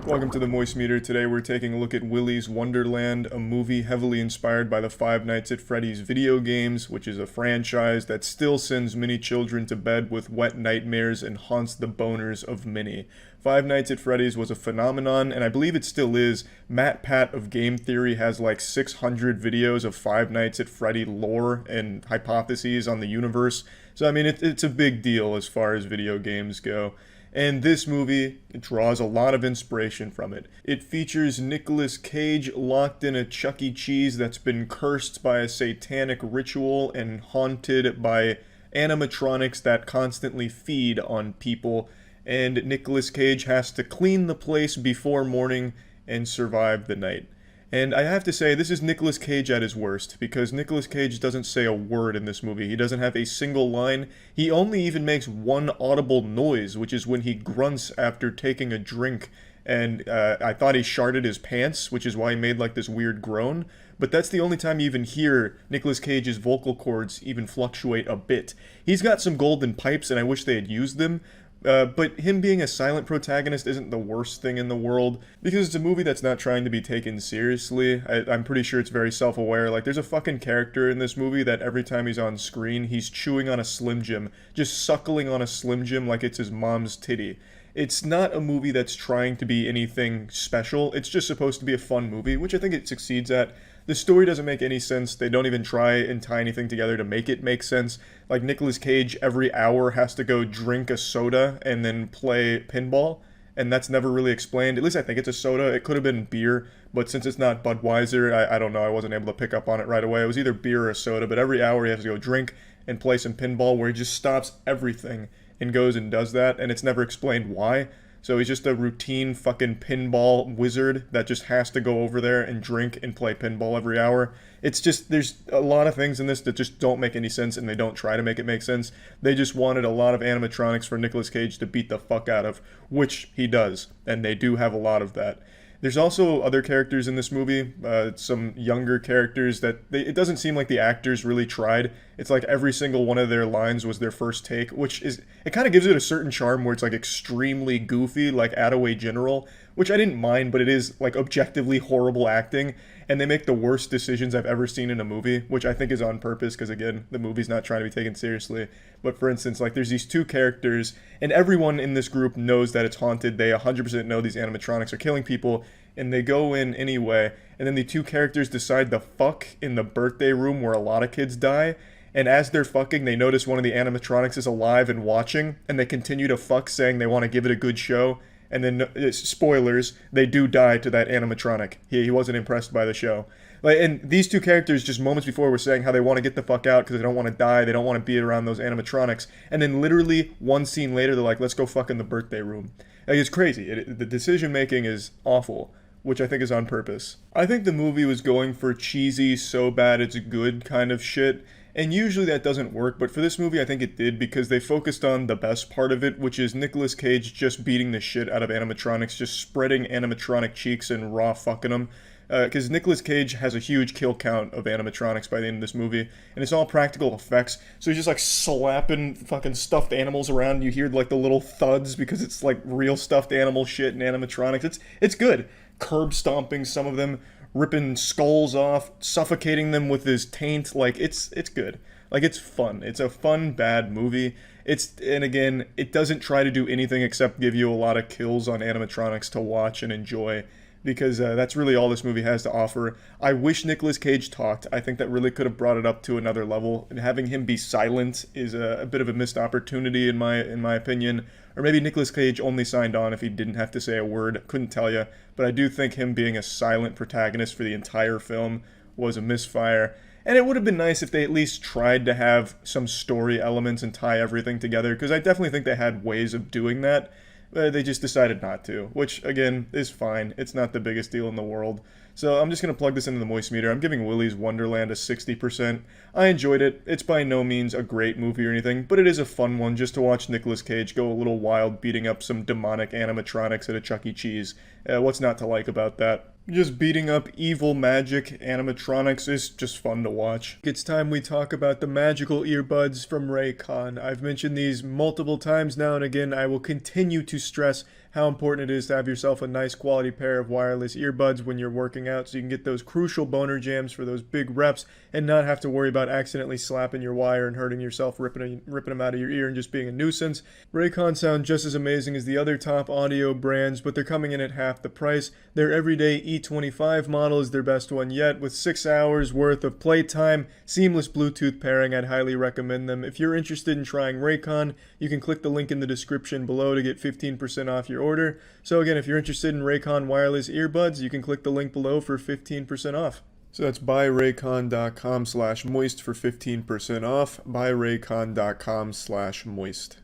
Welcome to the MoistMeter. Today we're taking a look at Willy's Wonderland, a movie heavily inspired by the Five Nights at Freddy's video games, which is a franchise that still sends many children to bed with wet nightmares and haunts the boners of many. Five Nights at Freddy's was a phenomenon, and I believe it still is. Matt Pat of Game Theory has like 600 videos of Five Nights at Freddy lore and hypotheses on the universe. So I mean, it's a big deal as far as video games go. And this movie draws a lot of inspiration from it. It features Nicolas Cage locked in a Chuck E. Cheese that's been cursed by a satanic ritual and haunted by animatronics that constantly feed on people. And Nicolas Cage has to clean the place before morning and survive the night. And I have to say, this is Nicolas Cage at his worst, because Nicolas Cage doesn't say a word in this movie. He doesn't have a single line. He only even makes one audible noise, which is when he grunts after taking a drink. And I thought he sharted his pants, which is why he made like this weird groan. But that's the only time you even hear Nicolas Cage's vocal cords even fluctuate a bit. He's got some golden pipes, and I wish they had used them. But him being a silent protagonist isn't the worst thing in the world, because it's a movie that's not trying to be taken seriously. I'm pretty sure it's very self-aware. Like, there's a fucking character in this movie that every time he's on screen, he's chewing on a Slim Jim, just suckling on a Slim Jim like it's his mom's titty. It's not a movie that's trying to be anything special. It's just supposed to be a fun movie, which I think it succeeds at. The story doesn't make any sense. They don't even try and tie anything together to make it make sense. Like, Nicolas Cage every hour has to go drink a soda and then play pinball, and that's never really explained. At least I think it's a soda. It could have been beer, but since it's not Budweiser, I don't know. I wasn't able to pick up on it right away. It was either beer or a soda, but every hour he has to go drink and play some pinball where he just stops everything and goes and does that, and it's never explained why. So he's just a routine fucking pinball wizard that just has to go over there and drink and play pinball every hour. It's just, there's a lot of things in this that just don't make any sense, and they don't try to make it make sense. They just wanted a lot of animatronics for Nicolas Cage to beat the fuck out of, which he does, and they do have a lot of that. There's also other characters in this movie, some younger characters that it doesn't seem like the actors really tried. It's like every single one of their lines was their first take, which is, it kind of gives it a certain charm where it's like extremely goofy, like Attaway General, which I didn't mind, but it is like objectively horrible acting, and they make the worst decisions I've ever seen in a movie, which I think is on purpose, because again, the movie's not trying to be taken seriously. But for instance, like there's these two characters, and everyone in this group knows that it's haunted. They 100% know these animatronics are killing people, and they go in anyway, and then the two characters decide to fuck in the birthday room where a lot of kids die, and as they're fucking, they notice one of the animatronics is alive and watching, and they continue to fuck, saying they want to give it a good show, and then, spoilers, they do die to that animatronic. He wasn't impressed by the show. Like, and these two characters just moments before were saying how they want to get the fuck out because they don't want to die, they don't want to be around those animatronics, and then literally one scene later they're like, let's go fuck in the birthday room. Like, it's crazy. The decision making is awful, which I think is on purpose. I think the movie was going for cheesy, so bad it's good kind of shit, and usually that doesn't work, but for this movie I think it did because they focused on the best part of it, which is Nicolas Cage just beating the shit out of animatronics, just spreading animatronic cheeks and raw fucking them. Because Nicolas Cage has a huge kill count of animatronics by the end of this movie, and it's all practical effects, so he's just like slapping fucking stuffed animals around, and you hear like the little thuds because it's like real stuffed animal shit and animatronics. It's good. Curb stomping some of them, ripping skulls off, suffocating them with his taint, like it's good. Like, it's fun. It's a fun, bad movie. And again, it doesn't try to do anything except give you a lot of kills on animatronics to watch and enjoy, because that's really all this movie has to offer. I wish Nicolas Cage talked. I think that really could have brought it up to another level, and having him be silent is a bit of a missed opportunity in my opinion. Or maybe Nicolas Cage only signed on if he didn't have to say a word. Couldn't tell you, but I do think him being a silent protagonist for the entire film was a misfire. And it would have been nice if they at least tried to have some story elements and tie everything together, because I definitely think they had ways of doing that. They just decided not to, which, again, is fine. It's not the biggest deal in the world. So I'm just going to plug this into the moist meter. I'm giving Willy's Wonderland a 60%. I enjoyed it. It's by no means a great movie or anything, but it is a fun one just to watch Nicolas Cage go a little wild beating up some demonic animatronics at a Chuck E. Cheese. What's not to like about that? Just beating up evil magic animatronics is just fun to watch. It's time we talk about the magical earbuds from Raycon. I've mentioned these multiple times now and again. I will continue to stress how important it is to have yourself a nice quality pair of wireless earbuds when you're working out, so you can get those crucial boner jams for those big reps and not have to worry about accidentally slapping your wire and hurting yourself, ripping them out of your ear and just being a nuisance. Raycon sound just as amazing as the other top audio brands, but they're coming in at half the price. Their everyday E25 model is their best one yet, with 6 hours worth of playtime, seamless Bluetooth pairing. I'd highly recommend them. If you're interested in trying Raycon, you can click the link in the description below to get 15% off your order. So again, if you're interested in Raycon wireless earbuds, you can click the link below for 15% off. So that's buyraycon.com/moist for 15% off. Buyraycon.com/moist.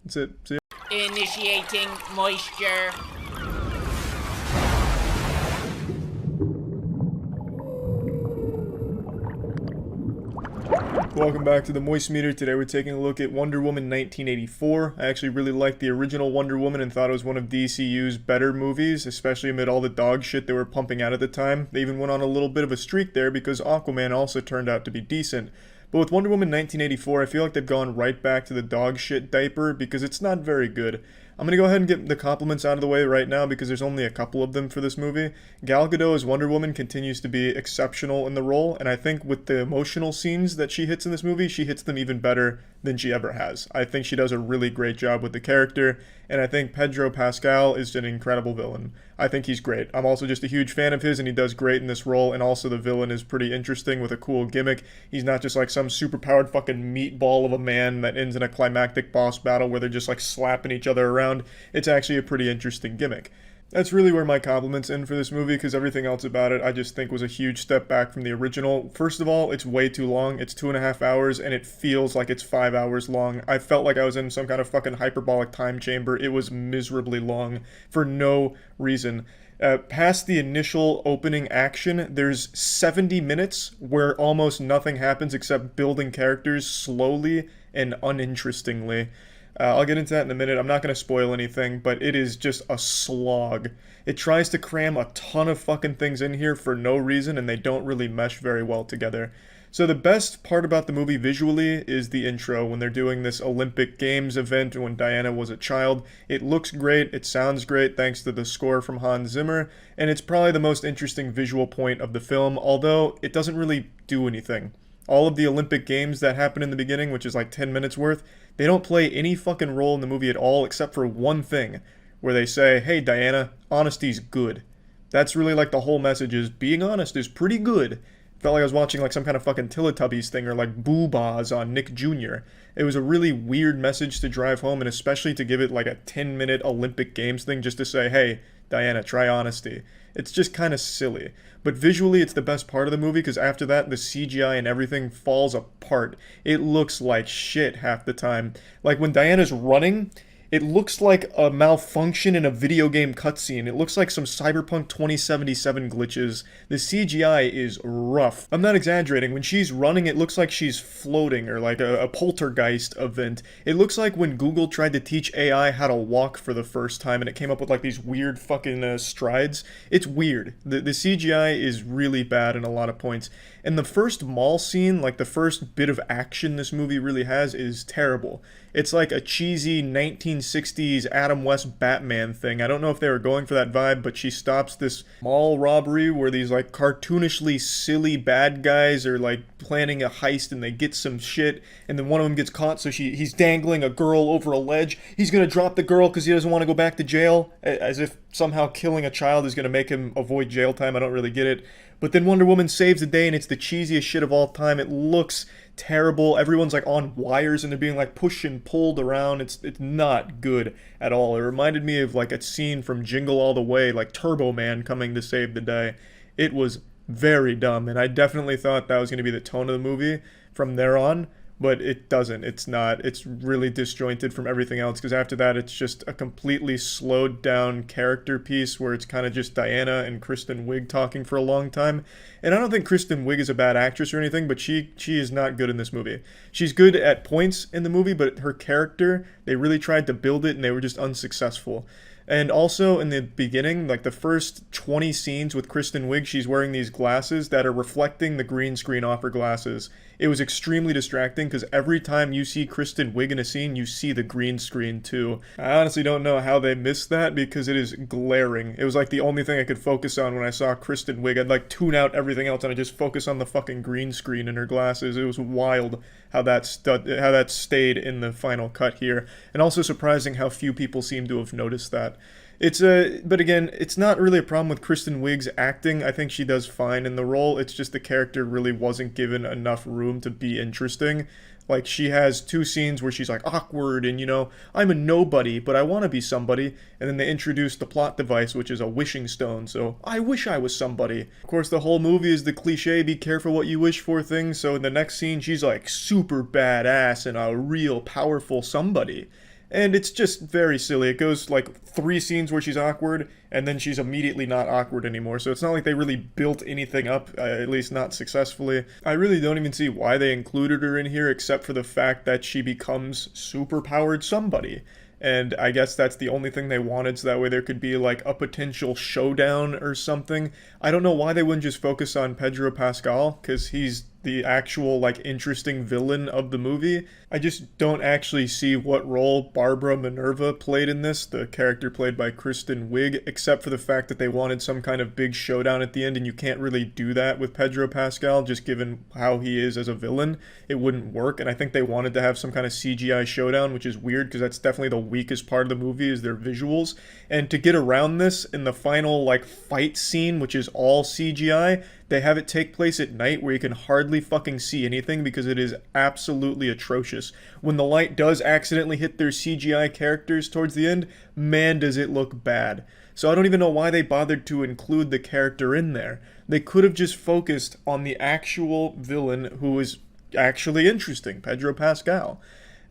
That's it. See ya. Initiating moisture. Welcome back to the Moist Meter. Today we're taking a look at Wonder Woman 1984. I actually really liked the original Wonder Woman and thought it was one of DCU's better movies, especially amid all the dog shit they were pumping out at the time. They even went on a little bit of a streak there because Aquaman also turned out to be decent. But with Wonder Woman 1984, I feel like they've gone right back to the dog shit diaper because it's not very good. I'm going to go ahead and get the compliments out of the way right now because there's only a couple of them for this movie. Gal Gadot as Wonder Woman continues to be exceptional in the role, and I think with the emotional scenes that she hits in this movie, she hits them even better than she ever has. I think she does a really great job with the character, and I think Pedro Pascal is an incredible villain. I think he's great. I'm also just a huge fan of his, and he does great in this role, and also the villain is pretty interesting with a cool gimmick. He's not just like some superpowered fucking meatball of a man that ends in a climactic boss battle where they're just like slapping each other around. It's actually a pretty interesting gimmick. That's really where my compliments end for this movie, because everything else about it I just think was a huge step back from the original. First of all, it's way too long. It's 2.5 hours, and it feels like it's 5 hours long. I felt like I was in some kind of fucking hyperbolic time chamber. It was miserably long for no reason. Past the initial opening action, there's 70 minutes where almost nothing happens except building characters slowly and uninterestingly. I'll get into that in a minute. I'm not going to spoil anything, but it is just a slog. It tries to cram a ton of fucking things in here for no reason, and they don't really mesh very well together. So the best part about the movie visually is the intro, when they're doing this Olympic Games event when Diana was a child. It looks great, it sounds great thanks to the score from Hans Zimmer, and it's probably the most interesting visual point of the film, although it doesn't really do anything. All of the Olympic Games that happen in the beginning, which is like 10 minutes worth, they don't play any fucking role in the movie at all except for one thing, where they say, hey Diana, honesty's good. That's really like the whole message is, being honest is pretty good. Felt like I was watching like some kind of fucking Teletubbies thing or like Boo-Bahs on Nick Jr. It was a really weird message to drive home, and especially to give it like a 10-minute Olympic Games thing just to say, hey, Diana, try honesty. It's just kind of silly. But visually, it's the best part of the movie because after that, the CGI and everything falls apart. It looks like shit half the time. Like when Diana's running, it looks like a malfunction in a video game cutscene. It looks like some Cyberpunk 2077 glitches. The CGI is rough. I'm not exaggerating. When she's running, it looks like she's floating or like a poltergeist event. It looks like when Google tried to teach AI how to walk for the first time and it came up with like these weird fucking strides. It's weird. The CGI is really bad in a lot of points. And the first mall scene, like the first bit of action this movie really has, is terrible. It's like a cheesy 1960s Adam West Batman thing. I don't know if they were going for that vibe, but she stops this mall robbery where these like cartoonishly silly bad guys are like planning a heist and they get some shit, and then one of them gets caught, so he's dangling a girl over a ledge. He's gonna drop the girl because he doesn't want to go back to jail, as if somehow killing a child is gonna make him avoid jail time. I don't really get it. But then Wonder Woman saves the day, and it's the cheesiest shit of all time. It looks terrible. Everyone's like on wires and they're being like pushed and pulled around. It's not good at all. It reminded me of like a scene from Jingle All the Way, like Turbo Man coming to save the day. It was very dumb, and I definitely thought that was going to be the tone of the movie from there on, but it doesn't. It's not. It's really disjointed from everything else, because after that it's just a completely slowed down character piece where it's kind of just Diana and Kristen Wiig talking for a long time. And I don't think Kristen Wiig is a bad actress or anything, but she is not good in this movie. She's good at points in the movie, but her character, they really tried to build it and they were just unsuccessful. And also in the beginning, like the first 20 scenes with Kristen Wiig, she's wearing these glasses that are reflecting the green screen off her glasses. It was extremely distracting because every time you see Kristen Wiig in a scene, you see the green screen too. I honestly don't know how they missed that because it is glaring. It was like the only thing I could focus on when I saw Kristen Wiig. I'd like tune out everything else and I just focus on the fucking green screen in her glasses. It was wild how that stayed in the final cut here, and also surprising how few people seem to have noticed that. But again, it's not really a problem with Kristen Wiig's acting. I think she does fine in the role. It's just the character really wasn't given enough room to be interesting. Like, she has 2 scenes where she's like awkward and, you know, I'm a nobody, but I want to be somebody. And then they introduce the plot device, which is a wishing stone. So I wish I was somebody. Of course, the whole movie is the cliche, be careful what you wish for thing. So in the next scene, she's like super badass and a real powerful somebody. And it's just very silly. It goes like 3 scenes where she's awkward, and then she's immediately not awkward anymore. So it's not like they really built anything up, at least not successfully. I really don't even see why they included her in here, except for the fact that she becomes super-powered somebody. And I guess that's the only thing they wanted, so that way there could be like a potential showdown or something. I don't know why they wouldn't just focus on Pedro Pascal, because he's the actual like interesting villain of the movie. I just don't actually see what role Barbara Minerva played in this, the character played by Kristen Wiig, except for the fact that they wanted some kind of big showdown at the end, and you can't really do that with Pedro Pascal, just given how he is as a villain. It wouldn't work, and I think they wanted to have some kind of CGI showdown, which is weird, because that's definitely the weakest part of the movie, is their visuals. And to get around this, in the final like fight scene, which is all CGI, they have it take place at night where you can hardly fucking see anything because it is absolutely atrocious. When the light does accidentally hit their CGI characters towards the end, man does it look bad. So I don't even know why they bothered to include the character in there. They could have just focused on the actual villain who is actually interesting, Pedro Pascal.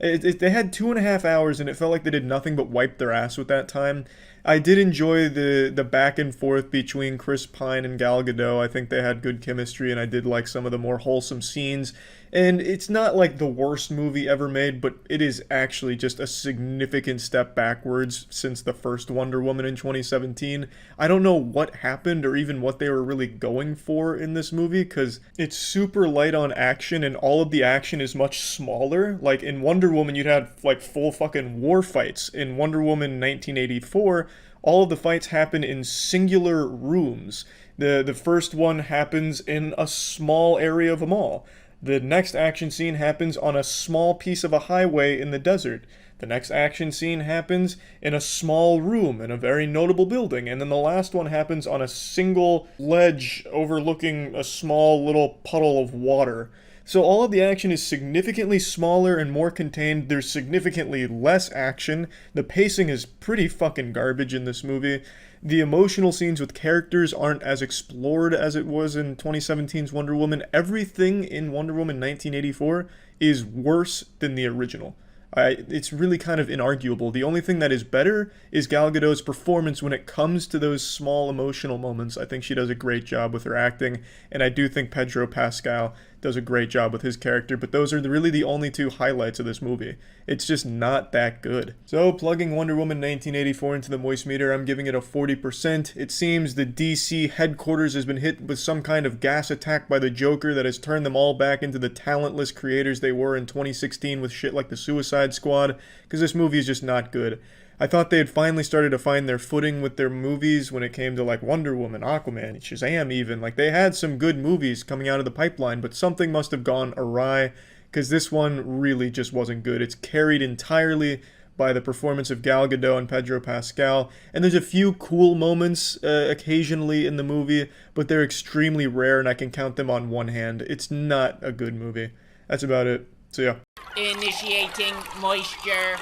They had 2.5 hours and it felt like they did nothing but wipe their ass with that time. I did enjoy the back and forth between Chris Pine and Gal Gadot. I think they had good chemistry, and I did like some of the more wholesome scenes. And it's not like the worst movie ever made, but it is actually just a significant step backwards since the first Wonder Woman in 2017. I don't know what happened or even what they were really going for in this movie, because it's super light on action and all of the action is much smaller. Like in Wonder Woman, you'd have like full fucking war fights. In Wonder Woman 1984, all of the fights happen in singular rooms. The first one happens in a small area of a mall. The next action scene happens on a small piece of a highway in the desert. The next action scene happens in a small room in a very notable building, and then the last one happens on a single ledge overlooking a small little puddle of water. So all of the action is significantly smaller and more contained. There's significantly less action. The pacing is pretty fucking garbage in this movie. The emotional scenes with characters aren't as explored as it was in 2017's Wonder Woman. Everything in Wonder Woman 1984 is worse than the original. It's really kind of inarguable. The only thing that is better is Gal Gadot's performance when it comes to those small emotional moments. I think she does a great job with her acting, and I do think Pedro Pascal does a great job with his character, but those are really the only two highlights of this movie. It's just not that good. So, plugging Wonder Woman 1984 into the moist meter, I'm giving it a 40%. It seems the DC headquarters has been hit with some kind of gas attack by the Joker that has turned them all back into the talentless creators they were in 2016 with shit like the Suicide Squad, because this movie is just not good. I thought they had finally started to find their footing with their movies when it came to like Wonder Woman, Aquaman, Shazam even. Like they had some good movies coming out of the pipeline, but something must have gone awry because this one really just wasn't good. It's carried entirely by the performance of Gal Gadot and Pedro Pascal, and there's a few cool moments occasionally in the movie, but they're extremely rare and I can count them on one hand. It's not a good movie. That's about it. So yeah. Initiating moisture.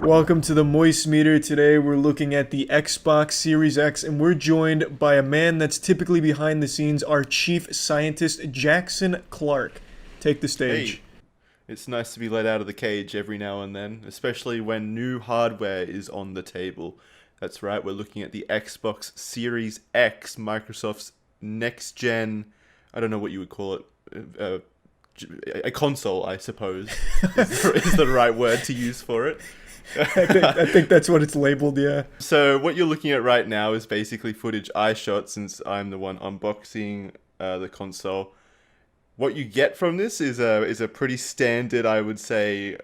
Welcome to the Moist Meter. Today we're looking at the Xbox Series X, and we're joined by a man that's typically behind the scenes, our chief scientist, Jackson Clark. Take the stage. Hey, it's nice to be let out of the cage every now and then, especially when new hardware is on the table. That's right, we're looking at the Xbox Series X, Microsoft's next-gen, I don't know what you would call it, a console, I suppose, is the right word to use for it. I think that's what it's labeled, yeah. So what you're looking at right now is basically footage I shot since I'm the one unboxing the console. What you get from this is a pretty standard, I would say,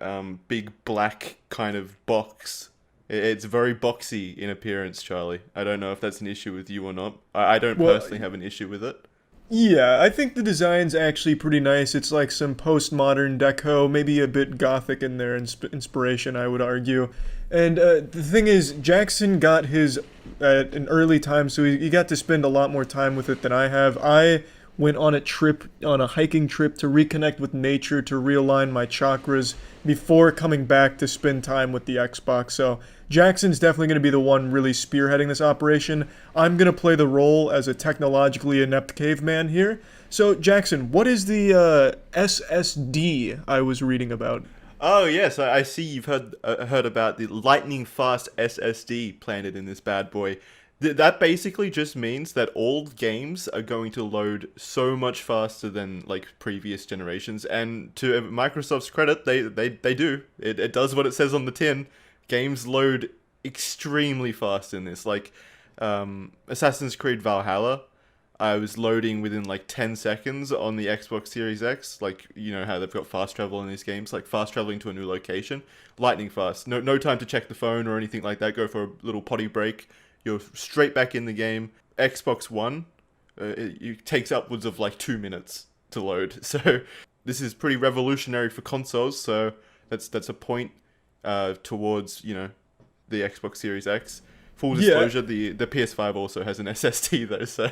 big black kind of box. It's very boxy in appearance, Charlie. I don't know if that's an issue with you or not. I don't personally have an issue with it. Yeah, I think the design's actually pretty nice. It's like some postmodern deco, maybe a bit gothic in their inspiration, I would argue. And the thing is, Jackson got his at an early time, so he got to spend a lot more time with it than I have. I went on a hiking trip to reconnect with nature, to realign my chakras before coming back to spend time with the Xbox. So Jackson's definitely going to be the one really spearheading this operation. I'm going to play the role as a technologically inept caveman here. So Jackson, what is the SSD I was reading about? Oh yes, I see you've heard about the lightning fast SSD planted in this bad boy. That basically just means that all games are going to load so much faster than like previous generations. And to Microsoft's credit, they do. It does what it says on the tin. Games load extremely fast in this. Like Assassin's Creed Valhalla, I was loading within like 10 seconds on the Xbox Series X. Like, you know how they've got fast travel in these games, like fast traveling to a new location. Lightning fast. No time to check the phone or anything like that. Go for a little potty break. You're straight back in the game. Xbox One, it takes upwards of like 2 minutes to load. So this is pretty revolutionary for consoles. So that's a point towards, you know, the Xbox Series X. Full disclosure, the PS5 also has an SSD though, so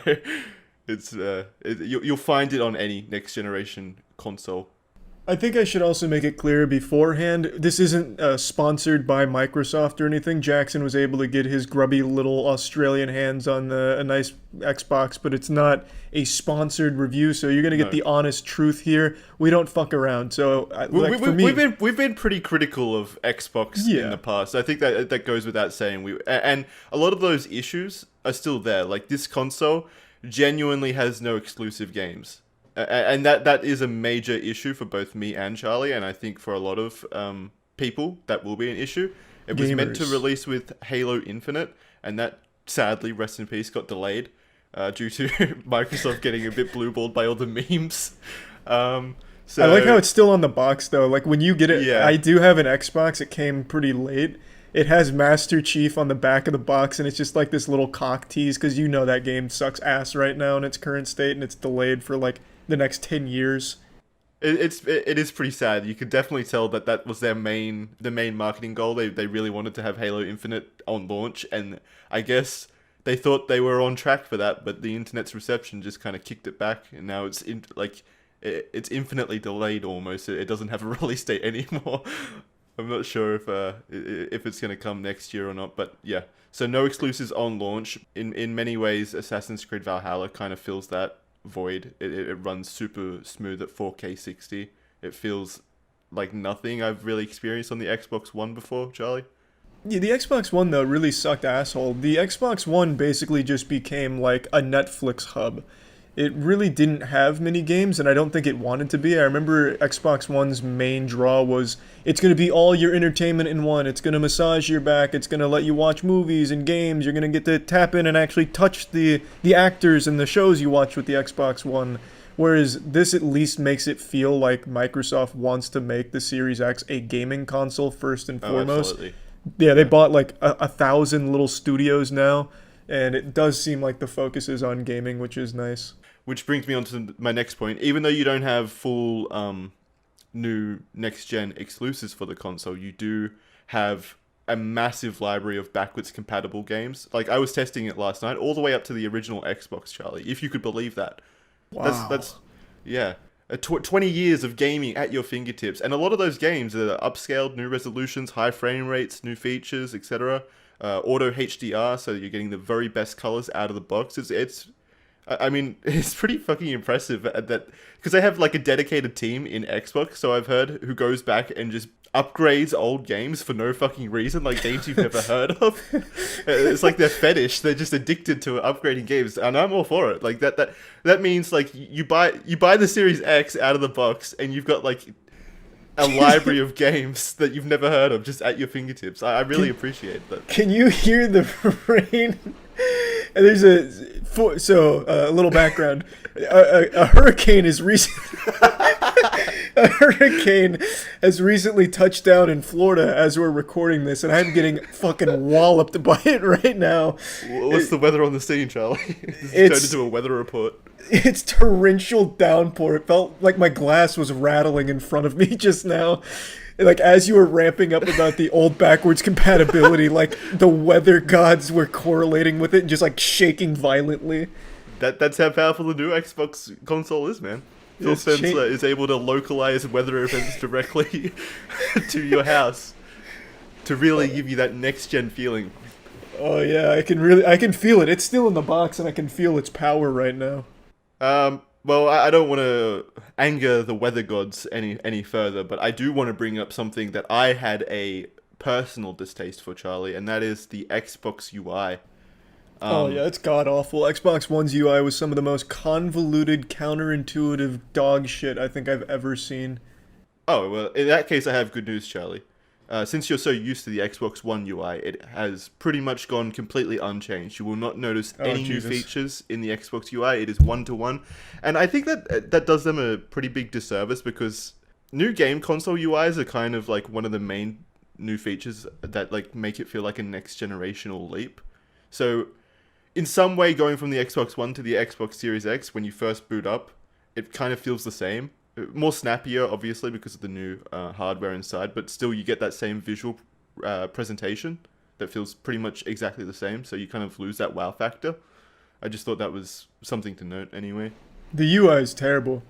it's you'll find it on any next generation console. I think I should also make it clear beforehand, this isn't sponsored by Microsoft or anything. Jackson was able to get his grubby little Australian hands on a nice Xbox, but it's not a sponsored review, so you're going to get the honest truth here. We don't fuck around. So we've been pretty critical of Xbox in the past. I think that goes without saying. And a lot of those issues are still there. Like this console genuinely has no exclusive games. And that is a major issue for both me and Charlie, and I think for a lot of people that will be an issue. It was meant to release with Halo Infinite, and that sadly, rest in peace, got delayed due to Microsoft getting a bit blueballed by all the memes. So I like how it's still on the box though. Like when you get it, I do have an Xbox. It came pretty late. It has Master Chief on the back of the box, and it's just like this little cock tease because you know that game sucks ass right now in its current state, and it's delayed for like the next 10 years. It is pretty sad. You could definitely tell that that was the main marketing goal. They really wanted to have Halo Infinite on launch, and I guess they thought they were on track for that, but the internet's reception just kind of kicked it back, and now it's it's infinitely delayed almost. It doesn't have a release date anymore. I'm not sure if it's going to come next year or not, but yeah. So no exclusives on launch. In many ways, Assassin's Creed Valhalla kind of fills that void. It runs super smooth at 4K 60. It feels like nothing I've really experienced on the Xbox One before, Charlie. Yeah, the Xbox One, though, really sucked asshole. The Xbox One basically just became like a Netflix hub. It really didn't have many games, and I don't think it wanted to be. I remember Xbox One's main draw was, it's going to be all your entertainment in one. It's going to massage your back. It's going to let you watch movies and games. You're going to get to tap in and actually touch the actors and the shows you watch with the Xbox One. Whereas this at least makes it feel like Microsoft wants to make the Series X a gaming console first and foremost. Absolutely. Yeah, they bought like 1,000 little studios now, and it does seem like the focus is on gaming, which is nice. Which brings me on to my next point. Even though you don't have full new next-gen exclusives for the console, you do have a massive library of backwards compatible games. Like, I was testing it last night, all the way up to the original Xbox, Charlie, if you could believe that. Wow. That's yeah. 20 years of gaming at your fingertips. And a lot of those games are upscaled, new resolutions, high frame rates, new features, etc. Auto HDR, so you're getting the very best colors out of the box. I mean, it's pretty fucking impressive that because they have like a dedicated team in Xbox, so I've heard, who goes back and just upgrades old games for no fucking reason, like games you've never heard of. It's like their fetish. They're just addicted to upgrading games, and I'm all for it. Like that means like you buy the Series X out of the box, and you've got like a library of games that you've never heard of just at your fingertips. I really appreciate that. Can you hear the rain? And there's a little background. A hurricane is has recently touched down in Florida as we're recording this, and I'm getting fucking walloped by it right now. What's the weather on the scene, Charlie? This is turned into a weather report. It's torrential downpour. It felt like my glass was rattling in front of me just now. Like, as you were ramping up about the old backwards compatibility, like, the weather gods were correlating with it and just, like, shaking violently. That's how powerful the new Xbox console is, man. Phil Spencer is able to localize weather events directly to your house to really give you that next-gen feeling. Oh, yeah, I can feel it. It's still in the box, and I can feel its power right now. Well, I don't want to anger the weather gods any further, but I do want to bring up something that I had a personal distaste for, Charlie, and that is the Xbox UI. Oh yeah, it's god-awful. Xbox One's UI was some of the most convoluted, counterintuitive dog shit I think I've ever seen. Oh, well, in that case, I have good news, Charlie. Since you're so used to the Xbox One UI, it has pretty much gone completely unchanged. You will not notice any new features in the Xbox UI. It is one-to-one. And I think that does them a pretty big disservice, because new game console UIs are kind of like one of the main new features that like make it feel like a next generational leap. So in some way, going from the Xbox One to the Xbox Series X, when you first boot up, it kind of feels the same. More snappier, obviously, because of the new hardware inside, but still you get that same visual presentation that feels pretty much exactly the same, so you kind of lose that wow factor. I just thought that was something to note anyway. The UI is terrible.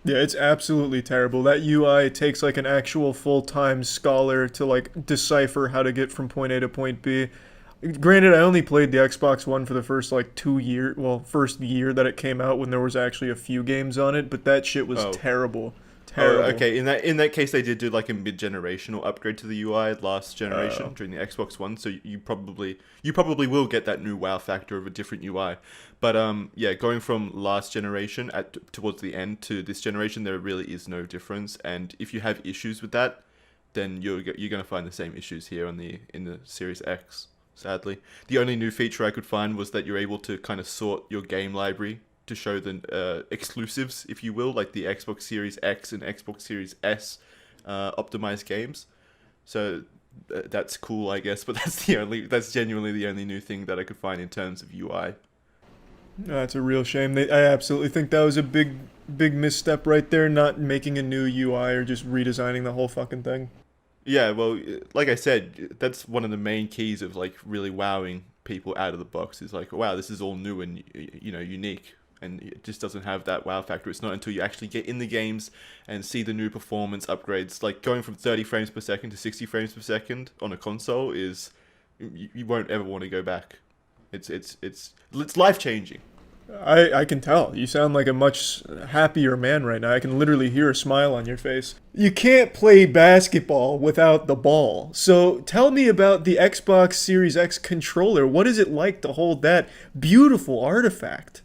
Yeah, it's absolutely terrible. That UI takes like an actual full-time scholar to like decipher how to get from point A to point B. Granted, I only played the Xbox One for the first like first year that it came out, when there was actually a few games on it, but that shit was terrible. Terrible. Oh, okay. In that case, they did do like a mid-generational upgrade to the UI last generation during the Xbox One, so you probably will get that new wow factor of a different UI. But yeah, going from last generation towards the end to this generation, there really is no difference. And if you have issues with that, then you're gonna find the same issues here in the Series X. Sadly, the only new feature I could find was that you're able to kind of sort your game library to show the exclusives, if you will, like the Xbox Series X and Xbox Series S optimized games. So that's cool, I guess. But that's genuinely the only new thing that I could find in terms of UI. That's a real shame. I absolutely think that was a big misstep right there, not making a new UI or just redesigning the whole fucking thing. Yeah, well, like I said, that's one of the main keys of like really wowing people out of the box. Is like, wow, this is all new and unique, and it just doesn't have that wow factor. It's not until you actually get in the games and see the new performance upgrades. Like going from 30 frames per second to 60 frames per second on a console is you won't ever want to go back. It's life changing. I can tell. You sound like a much happier man right now. I can literally hear a smile on your face. You can't play basketball without the ball. So tell me about the Xbox Series X controller. What is it like to hold that beautiful artifact?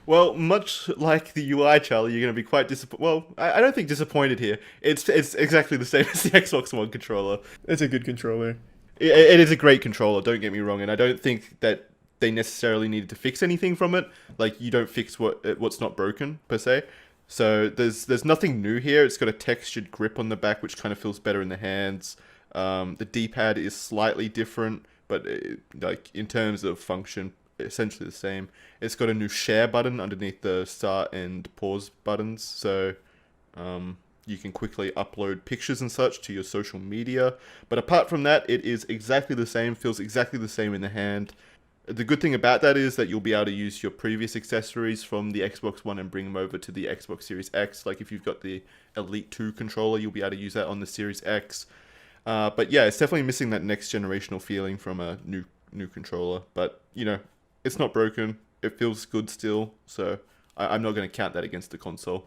Well, much like the UI, Charlie, you're going to be quite disappointed. Well, I don't think disappointed here. It's exactly the same as the Xbox One controller. It's a good controller. It is a great controller, don't get me wrong, and I don't think that they necessarily needed to fix anything from it. Like, you don't fix what's not broken, per se. So there's nothing new here. It's got a textured grip on the back, which kind of feels better in the hands. The D-pad is slightly different, but like in terms of function, essentially the same. It's got a new share button underneath the start and pause buttons, so you can quickly upload pictures and such to your social media. But apart from that, it is exactly the same, feels exactly the same in the hand. The good thing about that is that you'll be able to use your previous accessories from the Xbox One and bring them over to the Xbox Series X. Like if you've got the Elite 2 controller, you'll be able to use that on the Series X. But yeah, it's definitely missing that next generational feeling from a new controller. But, it's not broken. It feels good still. So I'm not going to count that against the console.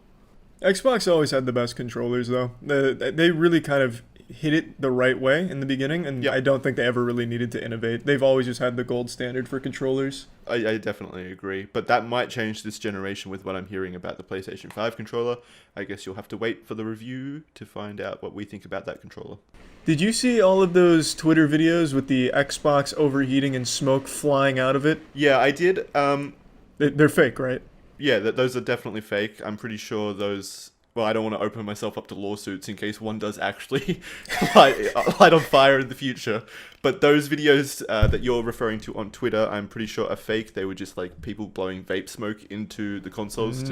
Xbox always had the best controllers, though. They really kind of hit it the right way in the beginning, and I don't think they ever really needed to innovate. They've always just had the gold standard for controllers. I definitely agree, but that might change this generation with what I'm hearing about the PlayStation 5 controller. I guess you'll have to wait for the review to find out what we think about that controller. Did you see all of those Twitter videos with the Xbox overheating and smoke flying out of it? Yeah, I did. They're fake, right? Yeah, those are definitely fake. I'm pretty sure those... Well, I don't want to open myself up to lawsuits in case one does actually light on fire in the future. But those videos that you're referring to on Twitter, I'm pretty sure are fake. They were just like people blowing vape smoke into the consoles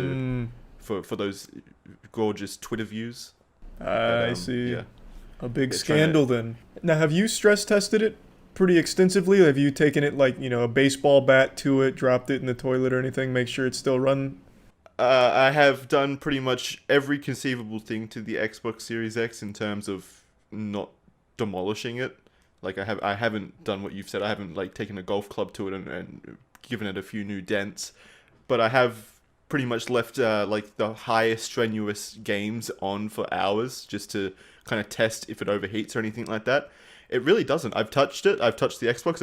for those gorgeous Twitter views. I see. Yeah. A big scandal then. Now, have you stress tested it pretty extensively? Have you taken it like, a baseball bat to it, dropped it in the toilet or anything, make sure it's still running? I have done pretty much every conceivable thing to the Xbox Series X in terms of not demolishing it. Like I haven't done what you've said. I haven't like taken a golf club to it and given it a few new dents, but I have pretty much left like the highest strenuous games on for hours just to kind of test if it overheats or anything like that. It really doesn't. I've touched it. I've touched the Xbox.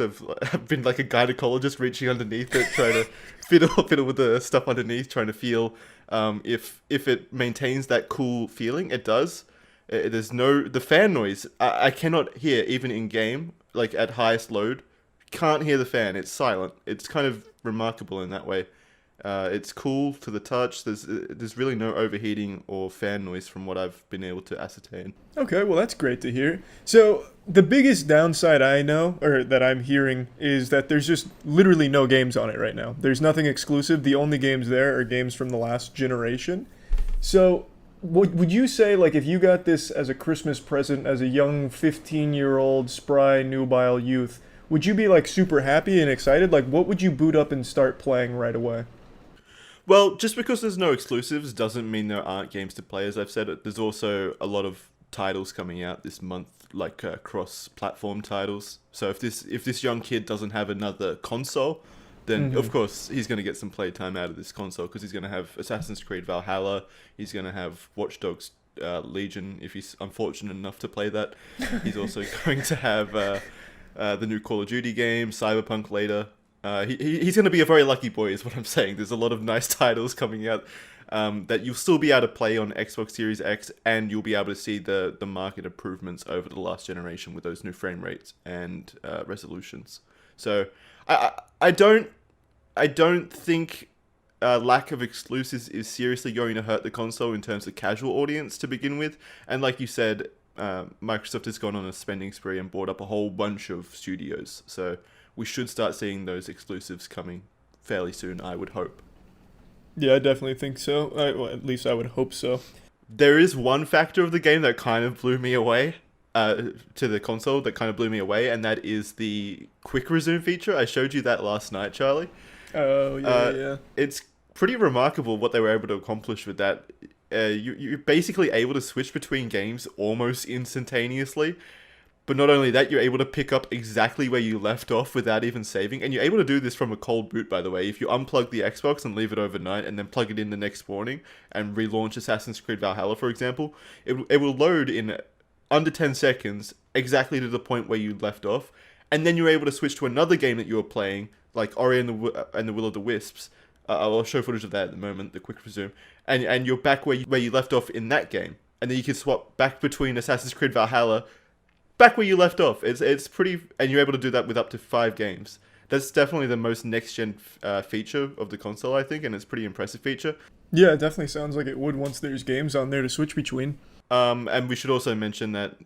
I've been like a gynecologist reaching underneath it, trying to fiddle with the stuff underneath, trying to feel if it maintains that cool feeling. It does. There's the fan noise. I cannot hear even in game, like at highest load. Can't hear the fan. It's silent. It's kind of remarkable in that way. It's cool to the touch. There's really no overheating or fan noise from what I've been able to ascertain. Okay, well that's great to hear. So the biggest downside I know, or that I'm hearing, is that there's just literally no games on it right now. There's nothing exclusive. The only games there are games from the last generation. So would you say, like, if you got this as a Christmas present as a young 15-year-old spry nubile youth, would you be like super happy and excited? Like, what would you boot up and start playing right away? Well, just because there's no exclusives doesn't mean there aren't games to play. As I've said, there's also a lot of titles coming out this month, like cross-platform titles. So if this young kid doesn't have another console, then of course he's going to get some playtime out of this console because he's going to have Assassin's Creed Valhalla. He's going to have Watch Dogs Legion if he's unfortunate enough to play that. He's also going to have the new Call of Duty game, Cyberpunk later. He's going to be a very lucky boy is what I'm saying. There's a lot of nice titles coming out that you'll still be able to play on Xbox Series X, and you'll be able to see the market improvements over the last generation with those new frame rates and resolutions. So I don't think lack of exclusives is seriously going to hurt the console in terms of casual audience to begin with. And like you said, Microsoft has gone on a spending spree and bought up a whole bunch of studios. So we should start seeing those exclusives coming fairly soon, I would hope. Yeah, I definitely think so. Well, at least I would hope so. There is one factor of the game that kind of blew me away, to the console, that kind of blew me away, and that is the quick resume feature. I showed you that last night, Charlie. Oh, yeah. It's pretty remarkable what they were able to accomplish with that. You're basically able to switch between games almost instantaneously. But not only that, you're able to pick up exactly where you left off without even saving. And you're able to do this from a cold boot, by the way. If you unplug the Xbox and leave it overnight and then plug it in the next morning and relaunch Assassin's Creed Valhalla, for example, it will load in under 10 seconds exactly to the point where you left off. And then you're able to switch to another game that you were playing, like Ori and the Will of the Wisps. I'll show footage of that at the moment, the quick resume. And you're back where you left off in that game. And then you can swap back between Assassin's Creed Valhalla, back where you left off. It's pretty, and you're able to do that with up to 5 games. That's definitely the most next-gen feature of the console, I think, and it's a pretty impressive feature. Yeah, it definitely sounds like it would once there's games on there to switch between. And we should also mention that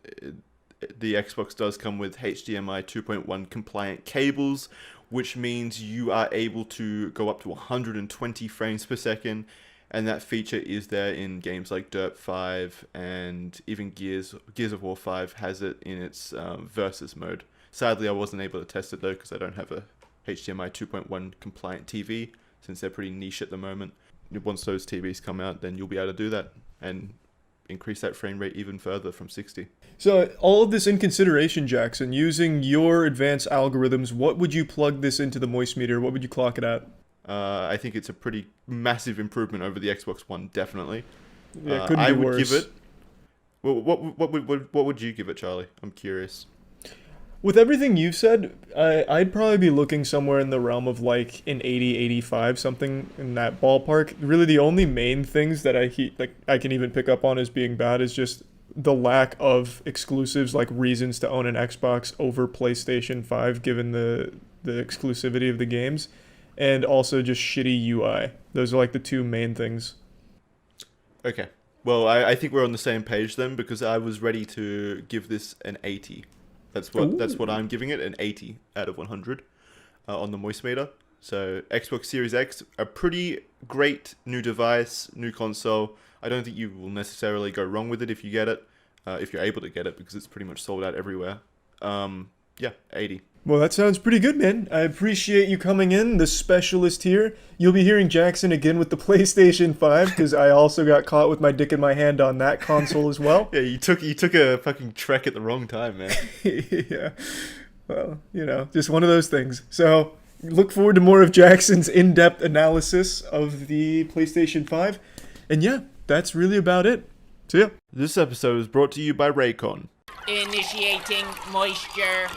the Xbox does come with HDMI 2.1 compliant cables, which means you are able to go up to 120 frames per second, and that feature is there in games like Dirt 5 and even Gears of War 5 has it in its Versus mode. Sadly, I wasn't able to test it though because I don't have a HDMI 2.1 compliant TV, since they're pretty niche at the moment. Once those TVs come out, then you'll be able to do that and increase that frame rate even further from 60. So all of this in consideration, Jackson, using your advanced algorithms, what would you plug this into the moistmeter? What would you clock it at? I think it's a pretty massive improvement over the Xbox One, definitely. Yeah, it couldn't I be would worse. give it. Well, what would you give it, Charlie? I'm curious. With everything you've said, I'd probably be looking somewhere in the realm of like an 80, 85, something in that ballpark. Really, the only main things that I can even pick up on as being bad is just the lack of exclusives, like reasons to own an Xbox over PlayStation 5, given the exclusivity of the games, and also just shitty UI. Those are like the two main things. Okay. Well, I think we're on the same page then, because I was ready to give this an 80. That's what I'm giving it, an 80 out of 100 on the moistmeter. So Xbox Series X, a pretty great new device, new console. I don't think you will necessarily go wrong with it if you get it, if you're able to get it, because it's pretty much sold out everywhere. Yeah, 80. Well, that sounds pretty good, man. I appreciate you coming in, the specialist here. You'll be hearing Jackson again with the PlayStation 5, because I also got caught with my dick in my hand on that console as well. Yeah, you took a fucking trek at the wrong time, man. Yeah. Well, just one of those things. So, look forward to more of Jackson's in-depth analysis of the PlayStation 5. And yeah, that's really about it. See ya. This episode is brought to you by Raycon. Initiating moisture.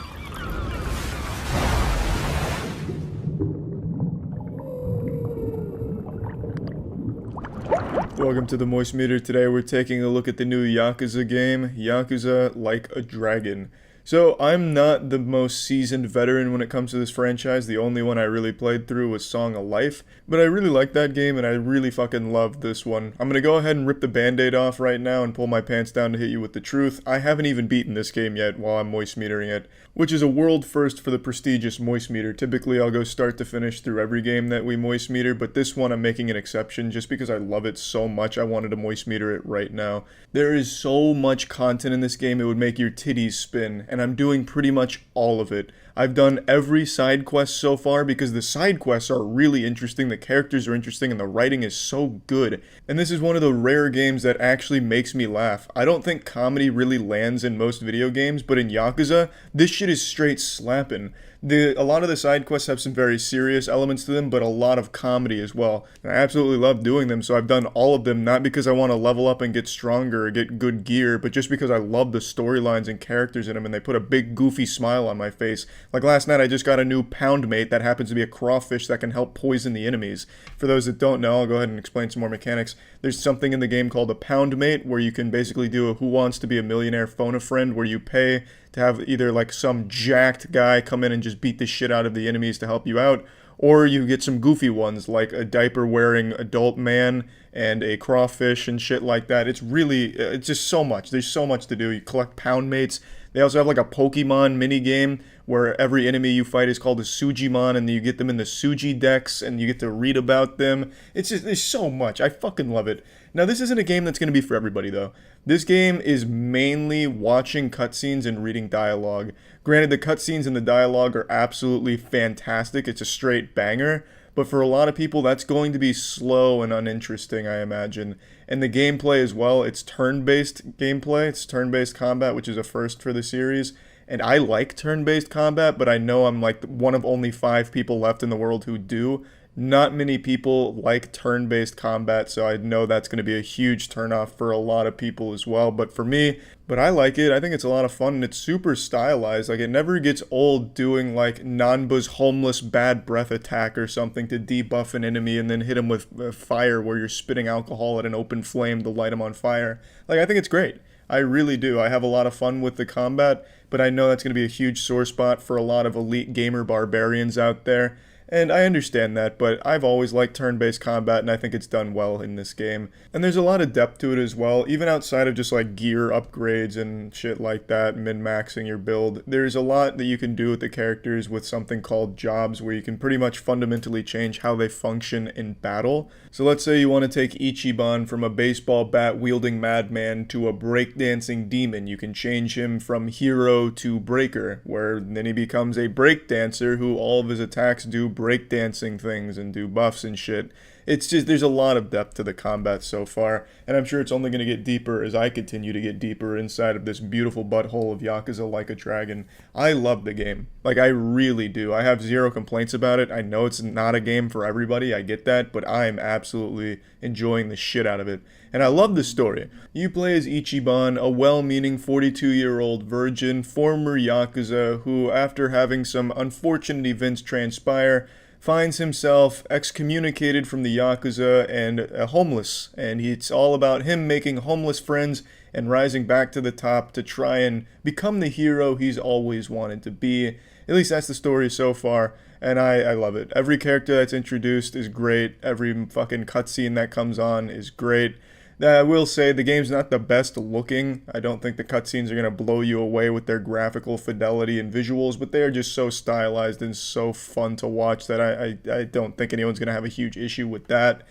Welcome to the Moist Meter. Today we're taking a look at the new Yakuza game, Yakuza Like a Dragon. So, I'm not the most seasoned veteran when it comes to this franchise. The only one I really played through was Song of Life. But I really like that game, and I really fucking loved this one. I'm gonna go ahead and rip the band-aid off right now and pull my pants down to hit you with the truth. I haven't even beaten this game yet while I'm moist metering it, which is a world first for the prestigious moist meter. Typically, I'll go start to finish through every game that we moist meter, but this one I'm making an exception just because I love it so much. I wanted to moist meter it right now. There is so much content in this game, it would make your titties spin, and I'm doing pretty much all of it. I've done every side quest so far because the side quests are really interesting, the characters are interesting, and the writing is so good. And this is one of the rare games that actually makes me laugh. I don't think comedy really lands in most video games, but in Yakuza, this shit is straight slapping. A lot of the side quests have some very serious elements to them, but a lot of comedy as well. And I absolutely love doing them, so I've done all of them, not because I want to level up and get stronger or get good gear, but just because I love the storylines and characters in them, and they put a big goofy smile on my face. Like last night, I just got a new pound mate that happens to be a crawfish that can help poison the enemies. For those that don't know, I'll go ahead and explain some more mechanics. There's something in the game called a pound mate, where you can basically do a Who Wants to Be a Millionaire phone a friend, where you pay to have either like some jacked guy come in and just beat the shit out of the enemies to help you out, Or you get some goofy ones like a diaper-wearing adult man and a crawfish and shit like that. It's really, it's just so much. There's so much to do. You collect pound mates. They also have like a Pokemon mini game where every enemy you fight is called a Sujimon, and you get them in the Suji decks, and you get to read about them. It's just, there's so much. I fucking love it. Now, this isn't a game that's going to be for everybody, though. This game is mainly watching cutscenes and reading dialogue. Granted, the cutscenes and the dialogue are absolutely fantastic. It's a straight banger. But for a lot of people, that's going to be slow and uninteresting, I imagine. And the gameplay as well, it's turn-based gameplay. It's turn-based combat, which is a first for the series. And I like turn-based combat, but I know I'm like one of only 5 people left in the world who do. Not many people like turn-based combat, so I know that's going to be a huge turnoff for a lot of people as well. But for me, I like it. I think it's a lot of fun, and it's super stylized. Like, it never gets old doing, like, Nanba's homeless bad breath attack or something to debuff an enemy and then hit him with fire where you're spitting alcohol at an open flame to light him on fire. Like, I think it's great. I really do. I have a lot of fun with the combat, but I know that's going to be a huge sore spot for a lot of elite gamer barbarians out there. And I understand that, but I've always liked turn-based combat, and I think it's done well in this game. And there's a lot of depth to it as well, even outside of just like gear upgrades and shit like that, min-maxing your build. There's a lot that you can do with the characters with something called jobs, where you can pretty much fundamentally change how they function in battle. So let's say you want to take Ichiban from a baseball bat-wielding madman to a breakdancing demon. You can change him from hero to breaker, where then he becomes a breakdancer who all of his attacks do breakdancing things and do buffs and shit. It's just, there's a lot of depth to the combat so far, and I'm sure it's only going to get deeper as I continue to get deeper inside of this beautiful butthole of Yakuza Like a Dragon. I love the game. Like, I really do. I have zero complaints about it. I know it's not a game for everybody, I get that, but I am absolutely enjoying the shit out of it. And I love the story. You play as Ichiban, a well-meaning 42-year-old virgin, former Yakuza, who, after having some unfortunate events transpire, finds himself excommunicated from the Yakuza and homeless. And it's all about him making homeless friends and rising back to the top to try and become the hero he's always wanted to be. At least that's the story so far, and I love it. Every character that's introduced is great. Every fucking cutscene that comes on is great. I will say the game's not the best looking. I don't think the cutscenes are going to blow you away with their graphical fidelity and visuals, but they are just so stylized and so fun to watch that I don't think anyone's going to have a huge issue with that,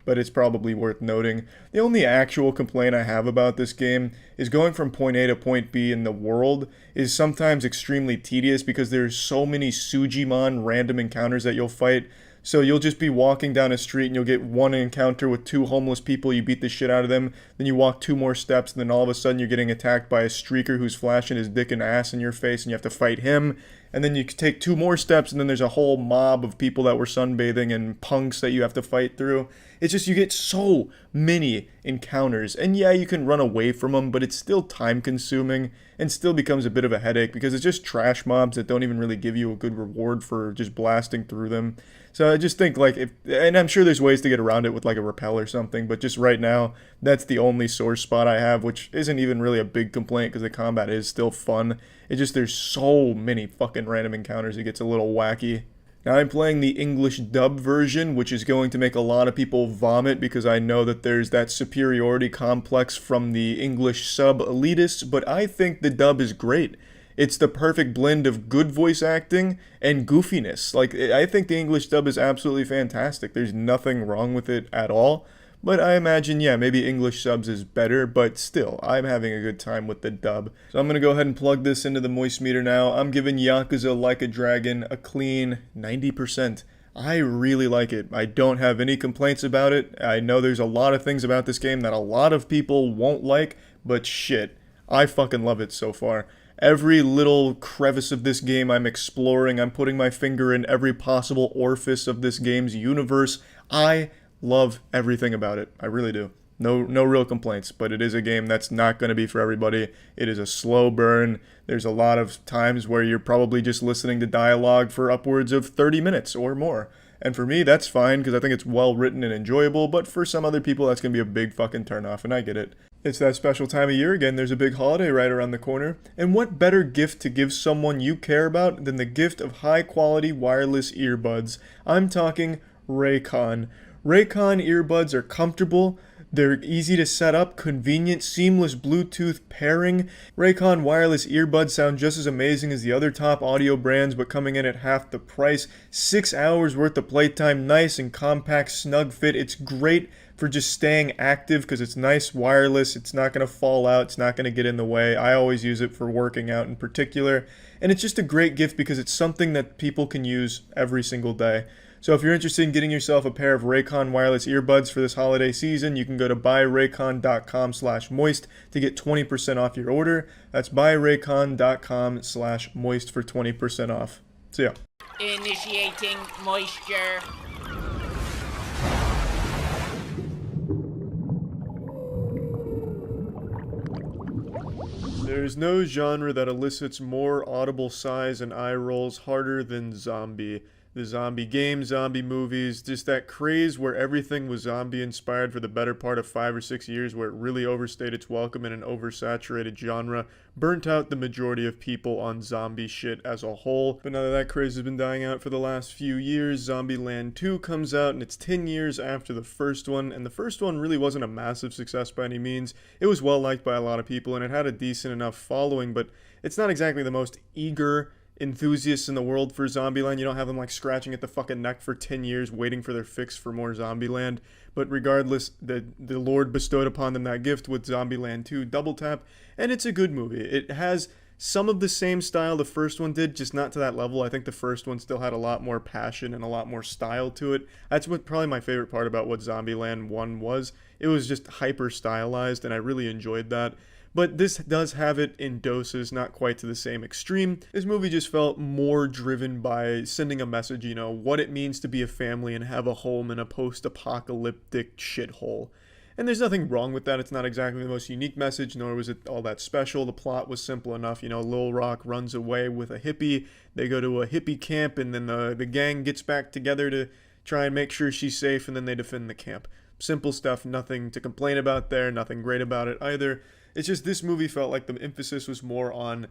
but it's probably worth noting. The only actual complaint I have about this game is going from point A to point B in the world is sometimes extremely tedious because there's so many Sujimon random encounters that you'll fight. So you'll just be walking down a street and you'll get one encounter with 2 homeless people, you beat the shit out of them, then you walk 2 more steps, and then all of a sudden you're getting attacked by a streaker who's flashing his dick and ass in your face, and you have to fight him, and then you take 2 more steps, and then there's a whole mob of people that were sunbathing and punks that you have to fight through. It's just, you get so many encounters, and yeah, you can run away from them, but it's still time consuming, and still becomes a bit of a headache, because it's just trash mobs that don't even really give you a good reward for just blasting through them. So I just think, like, and I'm sure there's ways to get around it with like a rappel or something, but just right now, that's the only sore spot I have, which isn't even really a big complaint because the combat is still fun. It's just, there's so many fucking random encounters, it gets a little wacky. Now I'm playing the English dub version, which is going to make a lot of people vomit because I know that there's that superiority complex from the English sub elitists, but I think the dub is great. It's the perfect blend of good voice acting and goofiness. Like, I think the English dub is absolutely fantastic. There's nothing wrong with it at all. But I imagine, yeah, maybe English subs is better, but still, I'm having a good time with the dub. So I'm going to go ahead and plug this into the moistmeter now. I'm giving Yakuza Like a Dragon a clean 90%. I really like it. I don't have any complaints about it. I know there's a lot of things about this game that a lot of people won't like, but shit, I fucking love it so far. Every little crevice of this game I'm exploring, I'm putting my finger in every possible orifice of this game's universe. I love everything about it. I really do. No real complaints, but it is a game that's not going to be for everybody. It is a slow burn. There's a lot of times where you're probably just listening to dialogue for upwards of 30 minutes or more. And for me, that's fine because I think it's well written and enjoyable, but for some other people, that's going to be a big fucking turnoff, and I get it. It's that special time of year again. There's a big holiday right around the corner. And what better gift to give someone you care about than the gift of high-quality wireless earbuds? I'm talking Raycon. Raycon earbuds are comfortable. They're easy to set up, convenient, seamless Bluetooth pairing. Raycon wireless earbuds sound just as amazing as the other top audio brands, but coming in at half the price. 6 hours worth of playtime, nice and compact, snug fit. It's great for just staying active because it's nice wireless. It's not going to fall out. It's not going to get in the way. I always use it for working out in particular. And it's just a great gift because it's something that people can use every single day. So if you're interested in getting yourself a pair of Raycon wireless earbuds for this holiday season, you can go to buyraycon.com/moist to get 20% off your order. That's buyraycon.com/moist for 20% off. So yeah. Initiating moisture. There's no genre that elicits more audible sighs and eye rolls harder than zombie. The zombie games, zombie movies, just that craze where everything was zombie inspired for the better part of 5 or 6 years, where it really overstayed its welcome in an oversaturated genre, burnt out the majority of people on zombie shit as a whole. But now that that craze has been dying out for the last few years, Zombieland 2 comes out, and it's 10 years after the first one, and the first one really wasn't a massive success by any means. It was well liked by a lot of people, and it had a decent enough following, but it's not exactly the most eager enthusiasts in the world for Zombieland. You don't have them like scratching at the fucking neck for 10 years waiting for their fix for more Zombieland. But regardless, the Lord bestowed upon them that gift with Zombieland 2 Double Tap, and it's a good movie. It has some of the same style the first one did, just not to that level. I think the first one still had a lot more passion and a lot more style to it. That's what probably my favorite part about what Zombieland 1 was. It was just hyper stylized, and I really enjoyed that. But this does have it in doses, not quite to the same extreme. This movie just felt more driven by sending a message, you know, what it means to be a family and have a home in a post-apocalyptic shithole. And there's nothing wrong with that. It's not exactly the most unique message, nor was it all that special. The plot was simple enough. You know, Lil Rock runs away with a hippie. They go to a hippie camp, and then the gang gets back together to try and make sure she's safe, and then they defend the camp. Simple stuff, nothing to complain about there, nothing great about it either. It's just this movie felt like the emphasis was more on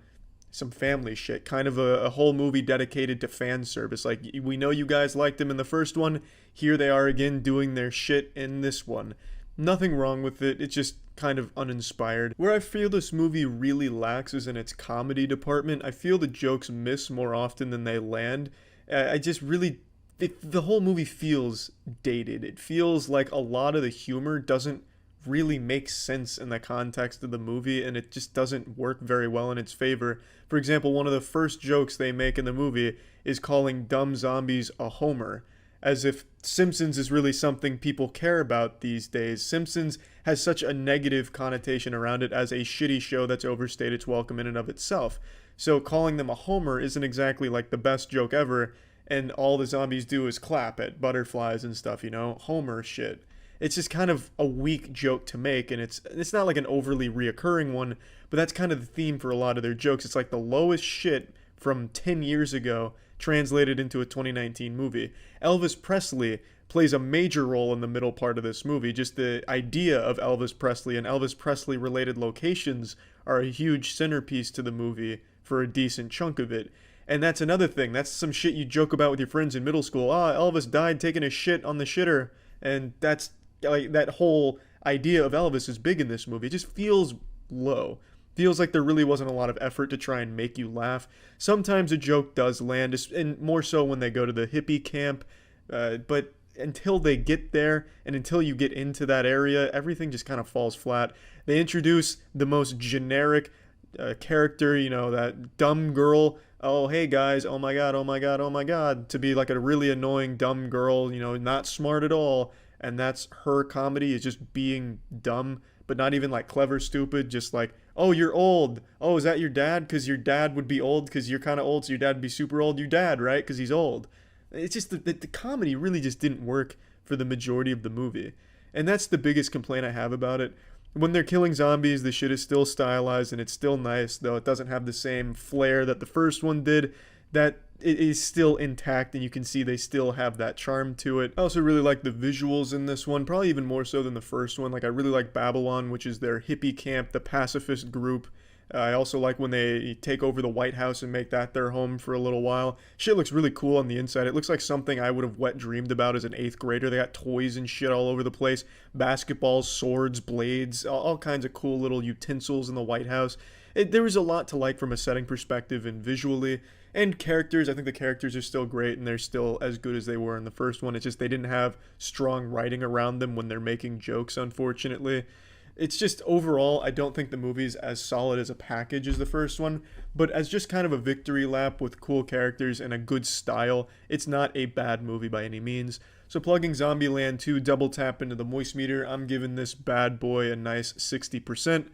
some family shit, kind of a whole movie dedicated to fan service. Like, we know you guys liked them in the first one, here they are again doing their shit in this one. Nothing wrong with it, it's just kind of uninspired. Where I feel this movie really lacks is in its comedy department. I feel the jokes miss more often than they land. I just really... the whole movie feels dated. It feels like a lot of the humor doesn't really makes sense in the context of the movie, and it just doesn't work very well in its favor. For example, one of the first jokes they make in the movie is calling dumb zombies a homer, as if Simpsons is really something people care about these days. Simpsons has such a negative connotation around it as a shitty show that's overstayed its welcome in and of itself. So calling them a homer isn't exactly like the best joke ever, and all the zombies do is clap at butterflies and stuff, you know? Homer shit. It's just kind of a weak joke to make, and it's not like an overly reoccurring one, but that's kind of the theme for a lot of their jokes. It's like the lowest shit from 10 years ago translated into a 2019 movie. Elvis Presley plays a major role in the middle part of this movie. Just the idea of Elvis Presley and Elvis Presley related locations are a huge centerpiece to the movie for a decent chunk of it. And that's another thing. That's some shit you joke about with your friends in middle school. Elvis died taking a shit on the shitter, and that's like that whole idea of Elvis is big in this movie. It just feels low. Feels like there really wasn't a lot of effort to try and make you laugh. Sometimes a joke does land, and more so when they go to the hippie camp. But until they get there, and until you get into that area, everything just kind of falls flat. They introduce the most generic character, you know, that dumb girl. Oh, hey guys, oh my god, oh my god, oh my god. To be like a really annoying dumb girl, you know, not smart at all. And that's her comedy, is just being dumb, but not even like clever stupid, just like, oh, you're old. Oh, is that your dad? Because your dad would be old because you're kind of old, so your dad would be super old. Your dad, right? Because he's old. It's just the comedy really just didn't work for the majority of the movie. And that's the biggest complaint I have about it. When they're killing zombies, the shit is still stylized and it's still nice, though it doesn't have the same flair that the first one did. That it is still intact, and you can see they still have that charm to it. I also really like the visuals in this one, probably even more so than the first one. Like, I really like Babylon, which is their hippie camp, the pacifist group. I also like when they take over the White House and make that their home for a little while. Shit looks really cool on the inside. It looks like something I would have wet dreamed about as an 8th grader. They got toys and shit all over the place. Basketballs, swords, blades, all kinds of cool little utensils in the White House. There was a lot to like from a setting perspective and visually. And characters, I think the characters are still great, and they're still as good as they were in the first one. It's just they didn't have strong writing around them when they're making jokes, unfortunately. It's just, overall, I don't think the movie's as solid as a package as the first one, but as just kind of a victory lap with cool characters and a good style, it's not a bad movie by any means. So plugging Zombieland 2 double tap into the moist meter, I'm giving this bad boy a nice 60%.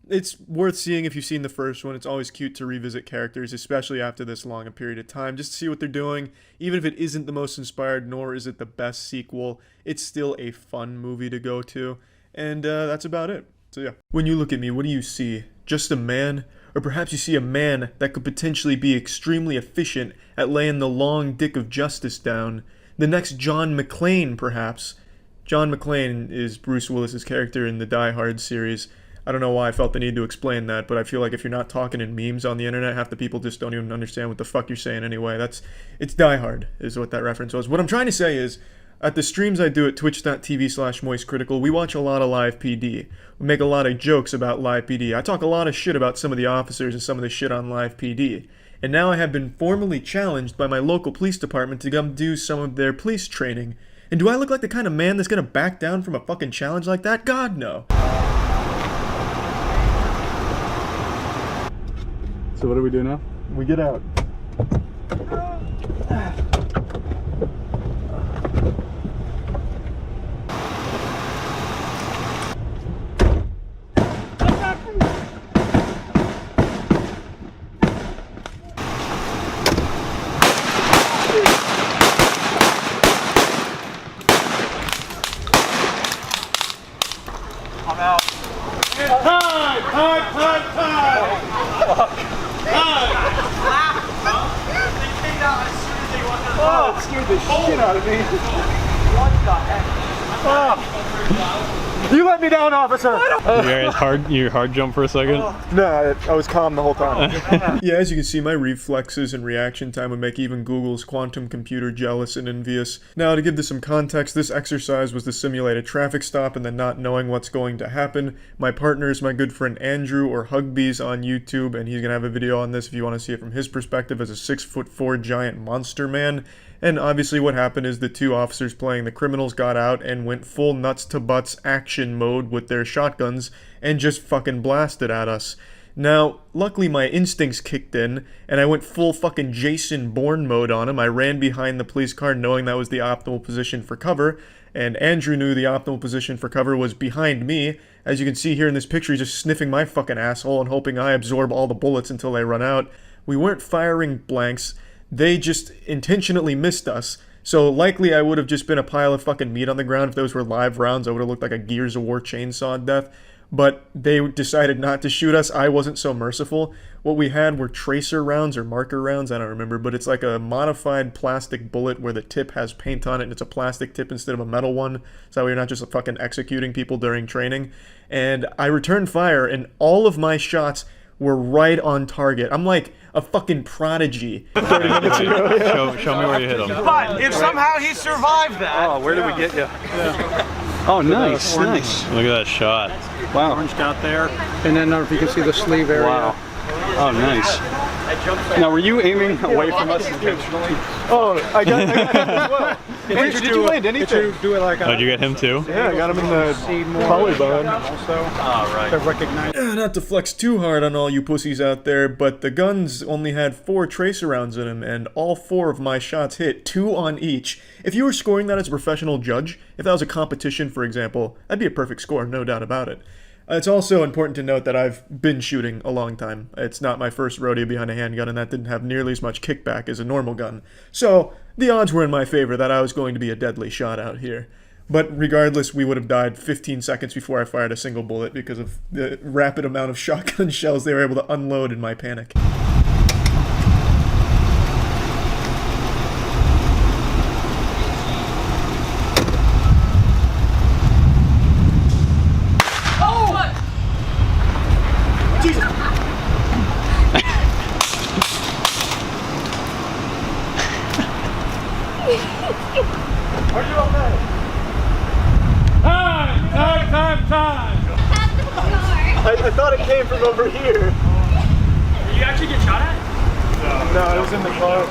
It's worth seeing if you've seen the first one. It's always cute to revisit characters, especially after this long a period of time, just to see what they're doing. Even if it isn't the most inspired, nor is it the best sequel, it's still a fun movie to go to. And that's about it. So yeah. When you look at me, what do you see? Just a man? Or perhaps you see a man that could potentially be extremely efficient at laying the long dick of justice down. The next John McClane, perhaps. John McClane is Bruce Willis's character in the Die Hard series. I don't know why I felt the need to explain that, but I feel like if you're not talking in memes on the internet, half the people just don't even understand what the fuck you're saying anyway. It's Die Hard, is what that reference was. What I'm trying to say is, at the streams I do at twitch.tv/moistcritikal, we watch a lot of live PD. We make a lot of jokes about live PD. I talk a lot of shit about some of the officers and some of the shit on live PD. And now I have been formally challenged by my local police department to come do some of their police training. And do I look like the kind of man that's gonna back down from a fucking challenge like that? God, no. So what do we do now? We get out. I'm out. Oh, it scared the shit out of me. What the heck? Oh. You let me down, officer! You hard jump for a second? No, I was calm the whole time. Yeah, as you can see, my reflexes and reaction time would make even Google's quantum computer jealous and envious. Now, to give this some context, this exercise was to simulate a traffic stop and then not knowing what's going to happen. My partner is my good friend Andrew, or Hugbees on YouTube, and he's gonna have a video on this if you want to see it from his perspective as a 6'4" giant monster man. And obviously what happened is the two officers playing the criminals got out and went full nuts to butts action mode with their shotguns and just fucking blasted at us. Now, luckily my instincts kicked in and I went full fucking Jason Bourne mode on him. I ran behind the police car knowing that was the optimal position for cover, and Andrew knew the optimal position for cover was behind me. As you can see here in this picture, he's just sniffing my fucking asshole and hoping I absorb all the bullets until they run out. We weren't firing blanks. They just intentionally missed us, so likely I would have just been a pile of fucking meat on the ground if those were live rounds. I would have looked like a Gears of War chainsaw death, but they decided not to shoot us. I wasn't so merciful. What we had were tracer rounds or marker rounds, I don't remember, but it's like a modified plastic bullet where the tip has paint on it and it's a plastic tip instead of a metal one, so we're not just fucking executing people during training. And I returned fire and all of my shots were right on target. I'm like a fucking prodigy. 30 minutes ago. Yeah. Show me where you hit him. But if somehow he survived that. Oh, where did we get you? Yeah. Oh, nice, nice. Look at that shot. Wow. Orange got there. And then if you can see the sleeve area. Wow. Oh, nice. Now, were you aiming away from us intentionally? Oh, I got him as well. Did you land anything? Did you do it like Oh, did you get him too? Yeah, I got him in the collarbone. Also, right. To recognize. Not to flex too hard on all you pussies out there, but the guns only had 4 tracer rounds in them, and all 4 of my shots hit, 2 on each. If you were scoring that as a professional judge, if that was a competition, for example, that'd be a perfect score, no doubt about it. It's also important to note that I've been shooting a long time. It's not my first rodeo behind a handgun, and that didn't have nearly as much kickback as a normal gun. So, the odds were in my favor that I was going to be a deadly shot out here. But regardless, we would have died 15 seconds before I fired a single bullet because of the rapid amount of shotgun shells they were able to unload in my panic. Are you okay? Time! I thought it came from over here. Did you actually get shot at? No, it was in the car.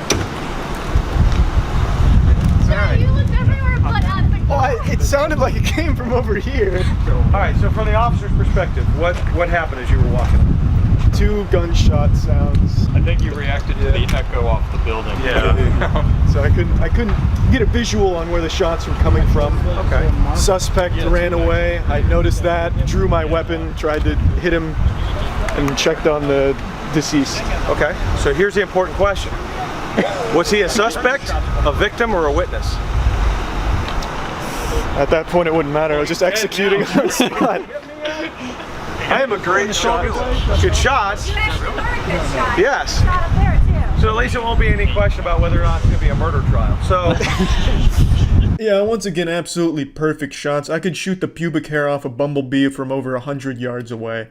You looked everywhere but at the car. It sounded like it came from over here. Alright, so from the officer's perspective, what happened as you were walking? 2 gunshot sounds. I think you reacted to the echo off the building. Yeah. So I couldn't get a visual on where the shots were coming from. Okay. Suspect ran away. I noticed that, drew my weapon, tried to hit him, and checked on the deceased. Okay. So here's the important question. Was he a suspect, a victim, or a witness? At that point it wouldn't matter. I was just executing on the spot. I am a great shot. Good shot. Yes. So at least it won't be any question about whether or not it's going to be a murder trial. So. Yeah, once again, absolutely perfect shots. I could shoot the pubic hair off a bumblebee from over 100 yards away.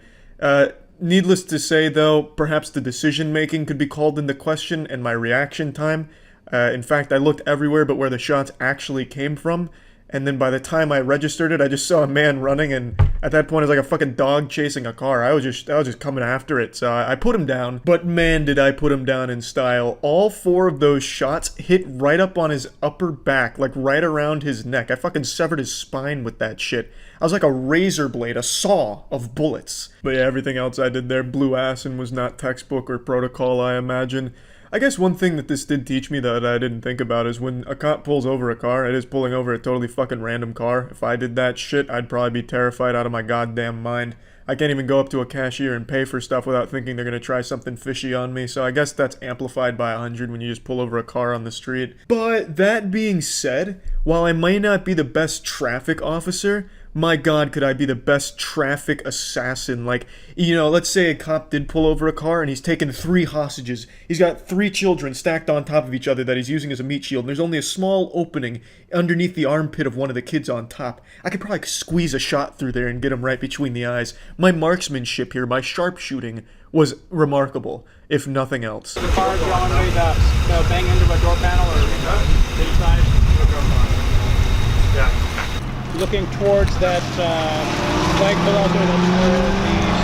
Needless to say, though, perhaps the decision-making could be called into question and my reaction time. In fact, I looked everywhere but where the shots actually came from. And then by the time I registered it, I just saw a man running, and at that point, it was like a fucking dog chasing a car. I was just coming after it, so I put him down. But man, did I put him down in style. All 4 of those shots hit right up on his upper back, like right around his neck. I fucking severed his spine with that shit. I was like a razor blade, a saw of bullets. But yeah, everything else I did there blew ass and was not textbook or protocol, I imagine. I guess one thing that this did teach me that I didn't think about is when a cop pulls over a car, it is pulling over a totally fucking random car. If I did that shit, I'd probably be terrified out of my goddamn mind. I can't even go up to a cashier and pay for stuff without thinking they're gonna try something fishy on me, so I guess that's amplified by 100 when you just pull over a car on the street. But that being said, while I might not be the best traffic officer, my god, could I be the best traffic assassin. Like, you know, let's say a cop did pull over a car and he's taken 3 hostages. He's got 3 children stacked on top of each other that he's using as a meat shield, and there's only a small opening underneath the armpit of one of the kids on top. I could probably squeeze a shot through there and get him right between the eyes. My marksmanship here, my sharpshooting, was remarkable, if nothing else. The car going to bang into a door panel or inside? Yeah. Looking towards that flagpole out there, that's where the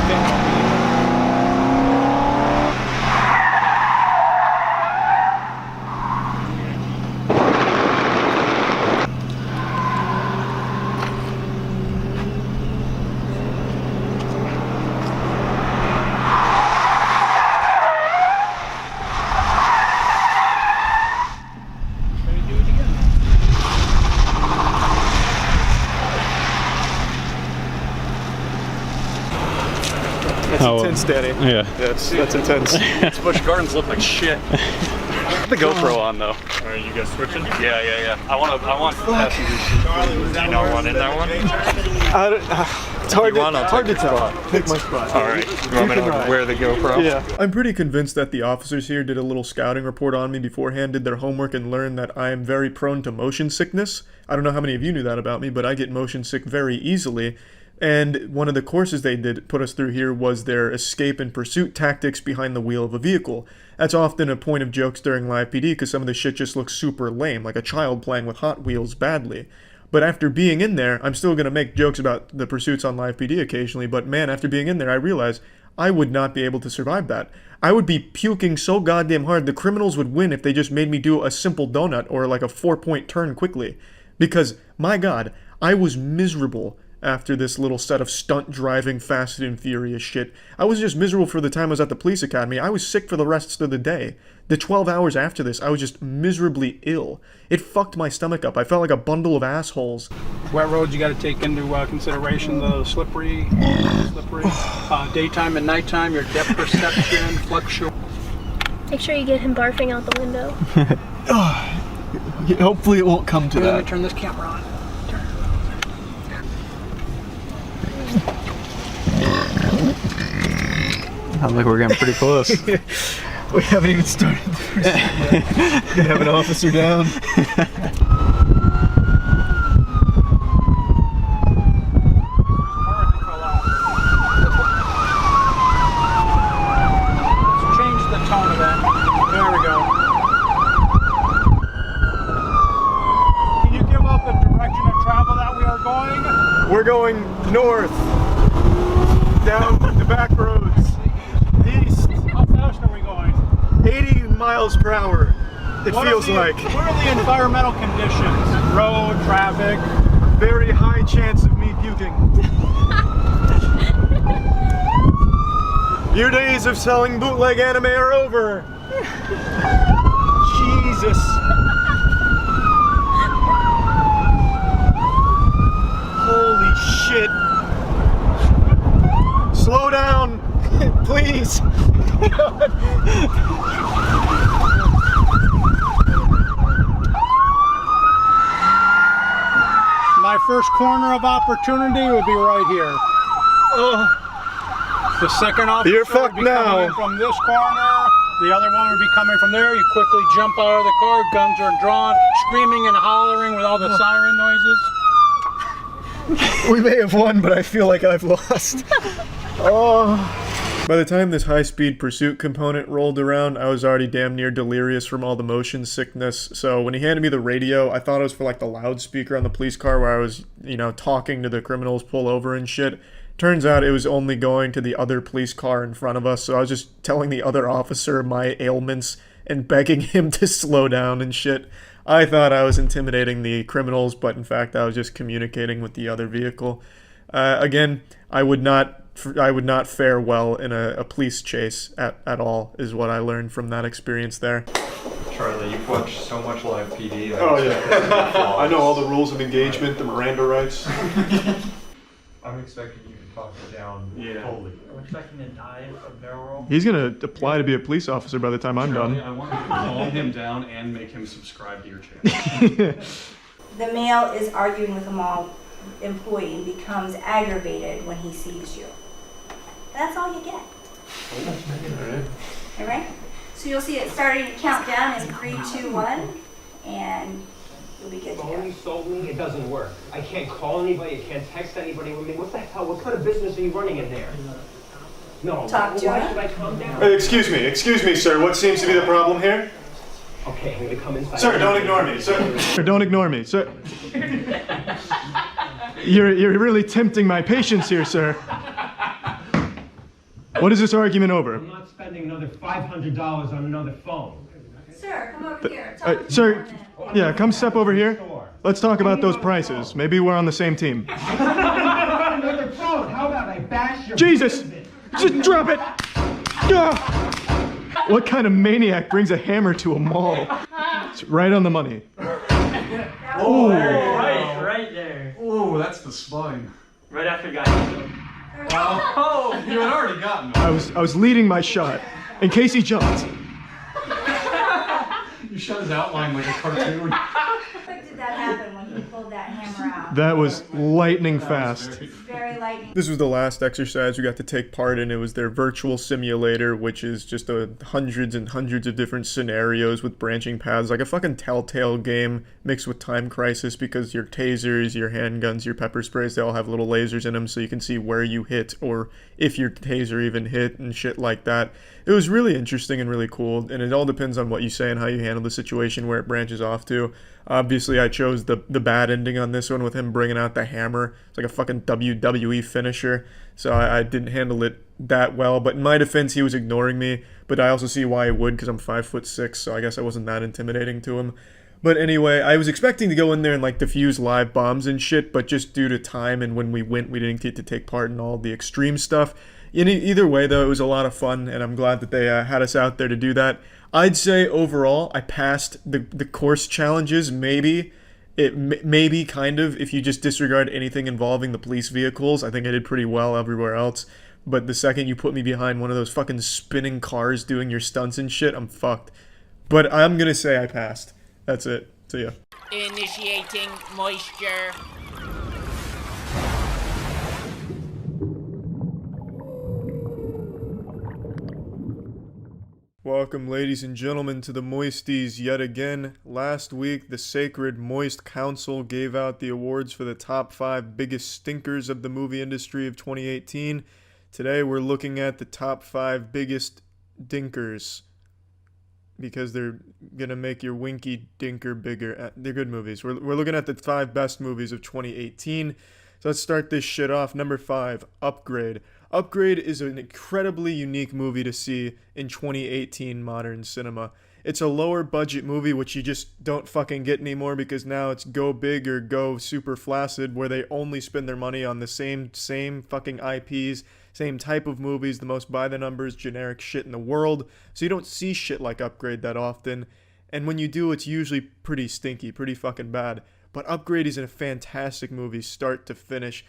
spin. That's intense, Danny. Yeah. That's intense. These Busch Gardens look like shit. The GoPro on though. Are you guys switching? Yeah. I want passengers. Do you know one in that one? It's hard to tell. Pick my spot. All right. You want me to wear the GoPro? Yeah. I'm pretty convinced that the officers here did a little scouting report on me beforehand, did their homework, and learned that I am very prone to motion sickness. I don't know how many of you knew that about me, but I get motion sick very easily. And one of the courses they did put us through here was their escape and pursuit tactics behind the wheel of a vehicle. That's often a point of jokes during live PD because some of the shit just looks super lame, like a child playing with Hot Wheels badly. But after being in there, I'm still going to make jokes about the pursuits on live PD occasionally, but man, after being in there, I realized I would not be able to survive that. I would be puking so goddamn hard, the criminals would win if they just made me do a simple donut or like a 4-point turn quickly. Because, my god, I was miserable after this little set of stunt driving Fast and Furious shit. I was just miserable for the time I was at the police academy. I was sick for the rest of the day. The 12 hours after this, I was just miserably ill. It fucked my stomach up. I felt like a bundle of assholes. Wet roads you got to take into consideration, the slippery, daytime and nighttime, your depth perception, fluctuation. Make sure you get him barfing out the window. Hopefully it won't come to Let that. me turn this camera on. Sounds like we're getting pretty close. We haven't even started the first one yet. We can have an officer down. Change the tone of that. There we go. going north, down the back roads, east. How fast are we going? 80 miles per hour, it feels like. What are the environmental conditions? Road, traffic? Very high chance of me puking. Your days of selling bootleg anime are over. Jesus. Holy shit. Slow down, please. God. My first corner of opportunity would be right here. The second officer You're would fucked be now. coming from this corner. The other one would be coming from there. You quickly jump out of the car, guns are drawn, screaming and hollering with all the siren noises. We may have won, but I feel like I've lost. By the time this high-speed pursuit component rolled around, I was already damn near delirious from all the motion sickness, so when he handed me the radio, I thought it was for like the loudspeaker on the police car where I was, you know, talking to the criminals pull over and shit. Turns out it was only going to the other police car in front of us, so I was just telling the other officer my ailments and begging him to slow down and shit. I thought I was intimidating the criminals, but in fact I was just communicating with the other vehicle. Again, I would not fare well in a police chase at all, is what I learned from that experience there. Charlie, you've watched so much live PD. Oh yeah. I know all the rules of engagement, the Miranda rights. I'm expecting you to talk it down fully. I'm expecting to dive a barrel roll. He's gonna apply to be a police officer by the time I'm Charlie, done. I want you to calm him down and make him subscribe to your channel. The male is arguing with a mall employee and becomes aggravated when he sees you. That's all you get. All right? So you'll see it starting to count down in 3, 2, 1, and you'll be good to go. You sold me, it doesn't work. I can't call anybody, I can't text anybody. I mean, what the hell? What kind of business are you running in there? No. Talk to why him. should I calm down? Excuse me, sir. What seems to be the problem here? Okay, I'm gonna come inside. Sir, don't ignore me. Sir, don't ignore me. Sir. You're really tempting my patience here, sir. What is this argument over? I'm not spending another $500 on another phone. Sir, come over here. Talk to me Sir, for a minute. yeah, come step over here. Let's talk about those prices. Maybe we're on the same team. Another phone. How about I bash your Jesus! business? Just drop it! Ah! What kind of maniac brings a hammer to a mall? It's right on the money. Oh, right there. Oh, that's the spine. Right after guy. Oh, you had already gotten it. I was leading my shot in case he jumped. You shot his outline like a cartoon. How quick did that happen when he pulled that hammer out? That was lightning fast. Very lightning. This was the last exercise we got to take part in. It was their virtual simulator, which is just hundreds and hundreds of different scenarios with branching paths, like a fucking Telltale game mixed with Time Crisis, because your tasers, your handguns, your pepper sprays, they all have little lasers in them so you can see where you hit or if your taser even hit and shit like that. It was really interesting and really cool, and it all depends on what you say and how you handle the situation where it branches off to. Obviously, I chose the bad ending on this one with him bringing out the hammer. It's like a fucking WWE finisher, so I didn't handle it that well. But in my defense, he was ignoring me, but I also see why he would, because I'm 5'6", so I guess I wasn't that intimidating to him. But anyway, I was expecting to go in there and like defuse live bombs and shit, but just due to time and when we went, we didn't get to take part in all the extreme stuff. Either way, though, it was a lot of fun, and I'm glad that they had us out there to do that. I'd say overall, I passed the course challenges. Maybe kind of, if you just disregard anything involving the police vehicles. I think I did pretty well everywhere else. But the second you put me behind one of those fucking spinning cars doing your stunts and shit, I'm fucked. But I'm gonna say I passed. That's it. See ya. Initiating moisture. Welcome, ladies and gentlemen, to the Moisties yet again. Last week, the Sacred Moist Council gave out the awards for the top 5 biggest stinkers of the movie industry of 2018. Today, we're looking at the top 5 biggest dinkers, because they're gonna make your winky dinker bigger. They're good movies. We're looking at the 5 best movies of 2018. So let's start this shit off. Number 5, Upgrade. Upgrade is an incredibly unique movie to see in 2018 modern cinema. It's a lower budget movie, which you just don't fucking get anymore because now it's go big or go super flaccid, where they only spend their money on the same fucking IPs, same type of movies, the most by the numbers generic shit in the world. So you don't see shit like Upgrade that often. And when you do, it's usually pretty stinky, pretty fucking bad. But Upgrade is a fantastic movie, start to finish.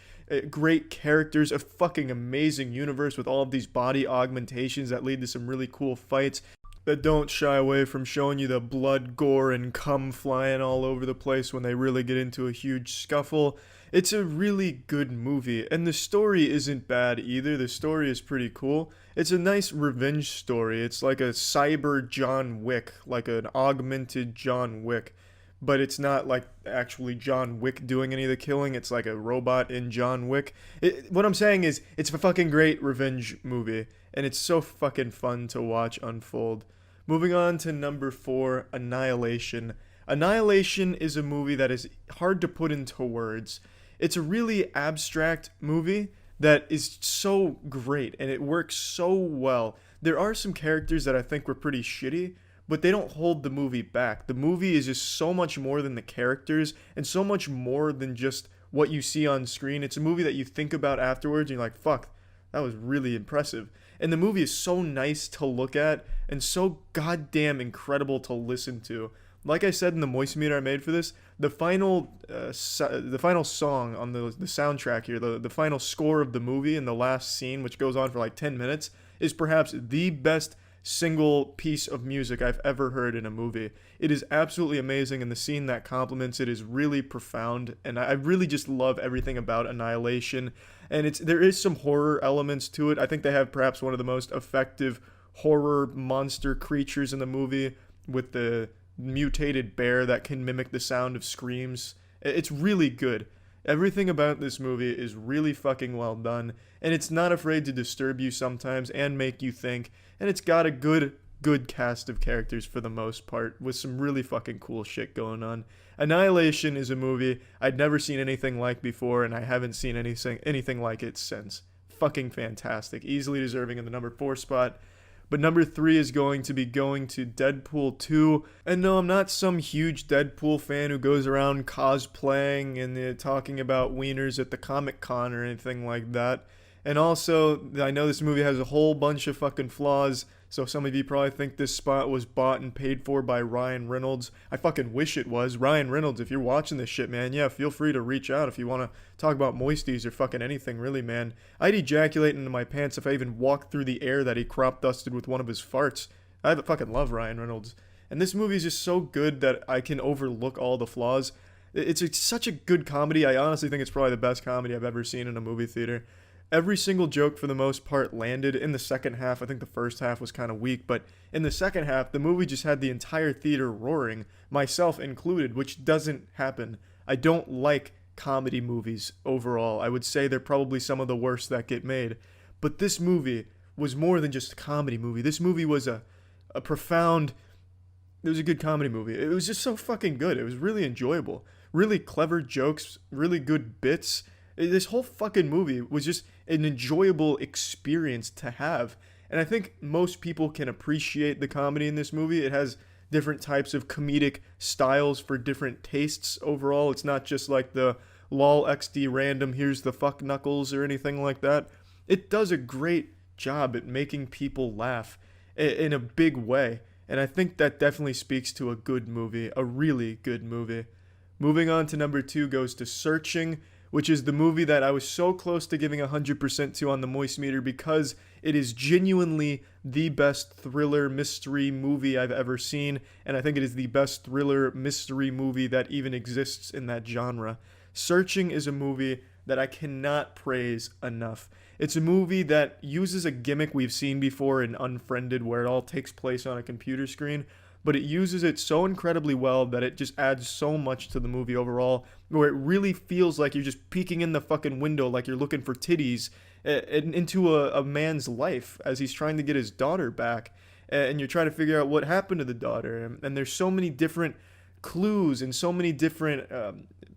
Great characters, a fucking amazing universe with all of these body augmentations that lead to some really cool fights that don't shy away from showing you the blood, gore, and cum flying all over the place when they really get into a huge scuffle. It's a really good movie, and the story isn't bad either. The story is pretty cool. It's a nice revenge story. It's like a cyber John Wick, like an augmented John Wick. But it's not like actually John Wick doing any of the killing. It's like a robot in John Wick. What I'm saying is, it's a fucking great revenge movie, and it's so fucking fun to watch unfold. Moving on to number 4, Annihilation. Annihilation is a movie that is hard to put into words. It's a really abstract movie that is so great, and it works so well. There are some characters that I think were pretty shitty, but they don't hold the movie back. The movie is just so much more than the characters and so much more than just what you see on screen. It's a movie that you think about afterwards and you're like, fuck, that was really impressive. And the movie is so nice to look at and so goddamn incredible to listen to. Like I said in the moistmeter I made for this, the final song on the soundtrack here, the final score of the movie and the last scene, which goes on for like 10 minutes, is perhaps the best single piece of music I've ever heard in a movie. It is absolutely amazing, and the scene that complements it is really profound, and I really just love everything about Annihilation. And there is some horror elements to it. I think they have perhaps one of the most effective horror monster creatures in the movie, with the mutated bear that can mimic the sound of screams. It's really good. Everything about this movie is really fucking well done, and it's not afraid to disturb you sometimes and make you think, and it's got a good cast of characters for the most part, with some really fucking cool shit going on. Annihilation is a movie I'd never seen anything like before, and I haven't seen anything like it since. Fucking fantastic. Easily deserving in the number 4 spot. But number 3 is going to be going to Deadpool 2. And no, I'm not some huge Deadpool fan who goes around cosplaying and talking about wieners at the Comic-Con or anything like that. And also, I know this movie has a whole bunch of fucking flaws, so some of you probably think this spot was bought and paid for by Ryan Reynolds. I fucking wish it was. Ryan Reynolds, if you're watching this shit, man, yeah, feel free to reach out if you want to talk about moisties or fucking anything, really, man. I'd ejaculate into my pants if I even walked through the air that he crop dusted with one of his farts. I fucking love Ryan Reynolds. And this movie is just so good that I can overlook all the flaws. It's such a good comedy. I honestly think it's probably the best comedy I've ever seen in a movie theater. Every single joke, for the most part, landed in the second half. I think the first half was kind of weak, but in the second half, the movie just had the entire theater roaring, myself included, which doesn't happen. I don't like comedy movies overall. I would say they're probably some of the worst that get made. But this movie was more than just a comedy movie. This movie was a profound... It was a good comedy movie. It was just so fucking good. It was really enjoyable. Really clever jokes, really good bits. This whole fucking movie was just an enjoyable experience to have. And I think most people can appreciate the comedy in this movie. It has different types of comedic styles for different tastes overall. It's not just like the lol XD random, here's the fuck knuckles or anything like that. It does a great job at making people laugh in a big way. And I think that definitely speaks to a good movie, a really good movie. Moving on to number 2 goes to Searching, which is the movie that I was so close to giving 100% to on the moistmeter because it is genuinely the best thriller mystery movie I've ever seen, and I think it is the best thriller mystery movie that even exists in that genre. Searching is a movie that I cannot praise enough. It's a movie that uses a gimmick we've seen before in Unfriended, where it all takes place on a computer screen, but it uses it so incredibly well that it just adds so much to the movie overall, where it really feels like you're just peeking in the fucking window like you're looking for titties into a man's life as he's trying to get his daughter back, and you're trying to figure out what happened to the daughter, and there's so many different clues and so many different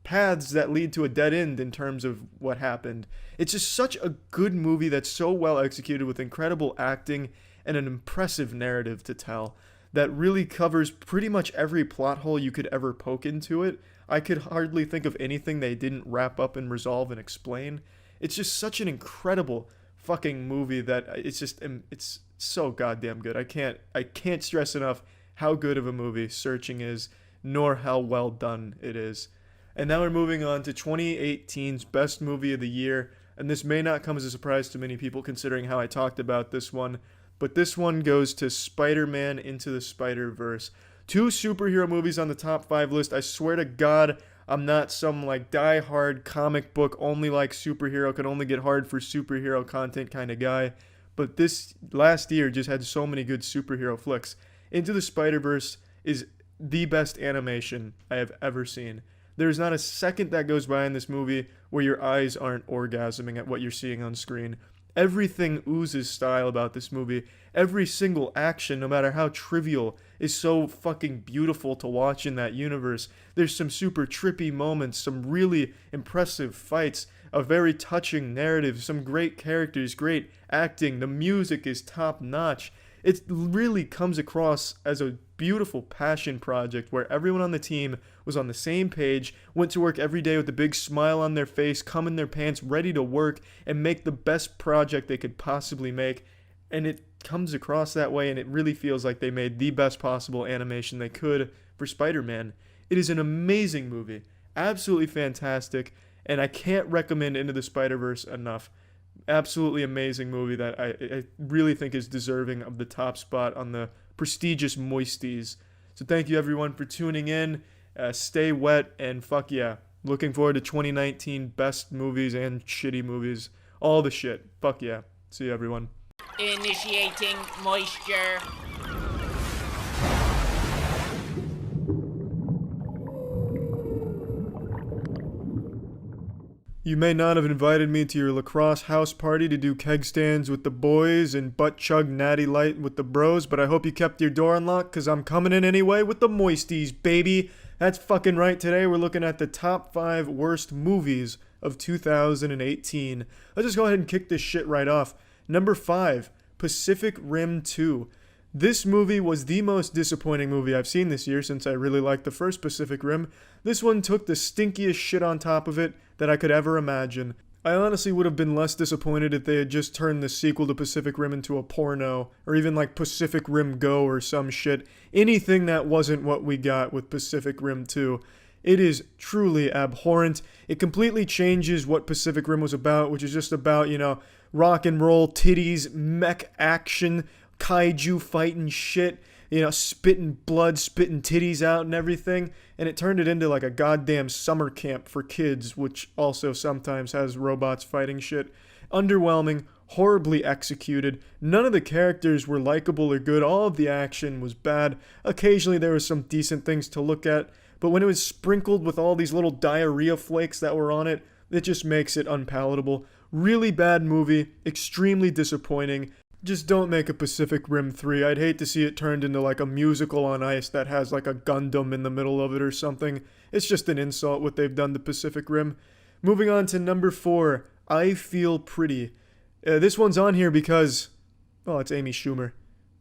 paths that lead to a dead end in terms of what happened. It's just such a good movie that's so well executed with incredible acting and an impressive narrative to tell that really covers pretty much every plot hole you could ever poke into it. I could hardly think of anything they didn't wrap up and resolve and explain. It's just such an incredible fucking movie that it's so goddamn good. I can't stress enough how good of a movie Searching is, nor how well done it is. And now we're moving on to 2018's best movie of the year, and this may not come as a surprise to many people considering how I talked about this one, but this one goes to Spider-Man Into the Spider-Verse. 2 superhero movies on the top 5 list. I swear to God, I'm not some like die-hard comic book only like superhero, can only get hard for superhero content kind of guy, but this last year just had so many good superhero flicks. Into the Spider-Verse is the best animation I have ever seen. There's not a second that goes by in this movie where your eyes aren't orgasming at what you're seeing on screen. Everything oozes style about this movie. Every single action, no matter how trivial, is so fucking beautiful to watch in that universe. There's some super trippy moments, some really impressive fights, a very touching narrative, some great characters, great acting. The music is top notch. It really comes across as a beautiful passion project where everyone on the team was on the same page, went to work every day with a big smile on their face, cum in their pants, ready to work and make the best project they could possibly make. And it comes across that way, and it really feels like they made the best possible animation they could for Spider-Man. It is an amazing movie, absolutely fantastic, and I can't recommend Into the Spider-Verse enough. Absolutely amazing movie that I really think is deserving of the top spot on the prestigious Moisties. So thank you everyone for tuning in. Stay wet, and fuck yeah. Looking forward to 2019 best movies and shitty movies. All the shit. Fuck yeah. See you everyone. Initiating moisture. You may not have invited me to your lacrosse house party to do keg stands with the boys and butt chug natty light with the bros, but I hope you kept your door unlocked, cause I'm coming in anyway with the Moisties, baby. That's fucking right. Today we're looking at the top 5 worst movies of 2018. Let's just go ahead and kick this shit right off. Number 5, Pacific Rim 2. This movie was the most disappointing movie I've seen this year since I really liked the first Pacific Rim. This one took the stinkiest shit on top of it that I could ever imagine. I honestly would have been less disappointed if they had just turned the sequel to Pacific Rim into a porno, or even like Pacific Rim Go or some shit. Anything that wasn't what we got with Pacific Rim 2. It is truly abhorrent. It completely changes what Pacific Rim was about, which is just about, rock and roll, titties, mech action, kaiju fighting shit, spitting blood, spitting titties out and everything, and it turned it into like a goddamn summer camp for kids, which also sometimes has robots fighting shit. Underwhelming, horribly executed. None of the characters were likable or good. All of the action was bad. Occasionally there were some decent things to look at, but when it was sprinkled with all these little diarrhea flakes that were on it, it just makes it unpalatable. Really bad movie, extremely disappointing. Just don't make a Pacific Rim 3. I'd hate to see it turned into like a musical on ice that has like a Gundam in the middle of it or something. It's just an insult what they've done to Pacific Rim. Moving on to number 4, I Feel Pretty. This one's on here because, well, it's Amy Schumer.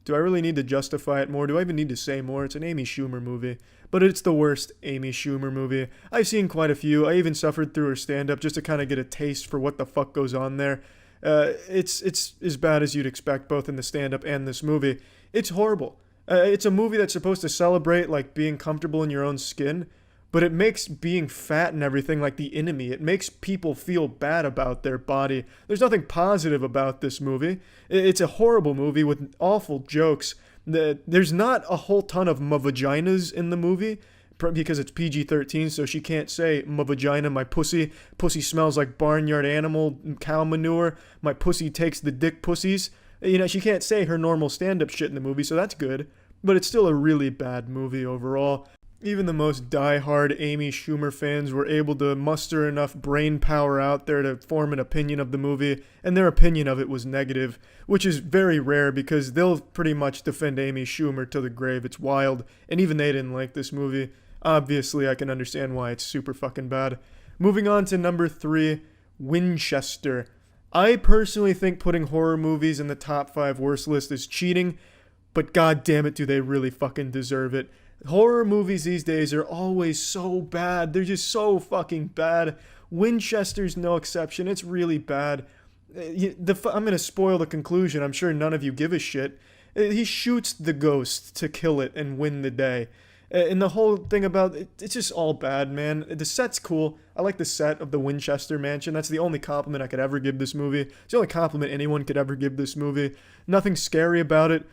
Do I really need to justify it more? Do I even need to say more? It's an Amy Schumer movie. But it's the worst Amy Schumer movie. I've seen quite a few. I even suffered through her stand-up just to kind of get a taste for what the fuck goes on there. It's as bad as you'd expect, both in the stand-up and this movie. It's horrible. It's a movie that's supposed to celebrate like being comfortable in your own skin, but it makes being fat and everything like the enemy. It makes people feel bad about their body. There's nothing positive about this movie. It's a horrible movie with awful jokes. There's not a whole ton of vaginas in the movie, because it's PG-13, so she can't say, my vagina, my pussy. Pussy smells like barnyard animal, cow manure. My pussy takes the dick pussies. She can't say her normal stand-up shit in the movie, so that's good. But it's still a really bad movie overall. Even the most die-hard Amy Schumer fans were able to muster enough brain power out there to form an opinion of the movie, and their opinion of it was negative, which is very rare because they'll pretty much defend Amy Schumer to the grave. It's wild, and even they didn't like this movie. obviously I can understand why it's super fucking bad. Moving on to number 3, Winchester. I personally think putting horror movies in the top 5 worst list is cheating, but god damn it, do they really fucking deserve it. Horror movies these days are always so bad. They're just so fucking bad. Winchester's no exception. It's really bad. I'm going to spoil the conclusion. I'm sure none of you give a shit. He shoots the ghost to kill it and win the day. And the whole thing about it, it's just all bad, man. The set's cool. I like the set of the Winchester Mansion. That's the only compliment I could ever give this movie. It's the only compliment anyone could ever give this movie. Nothing scary about it.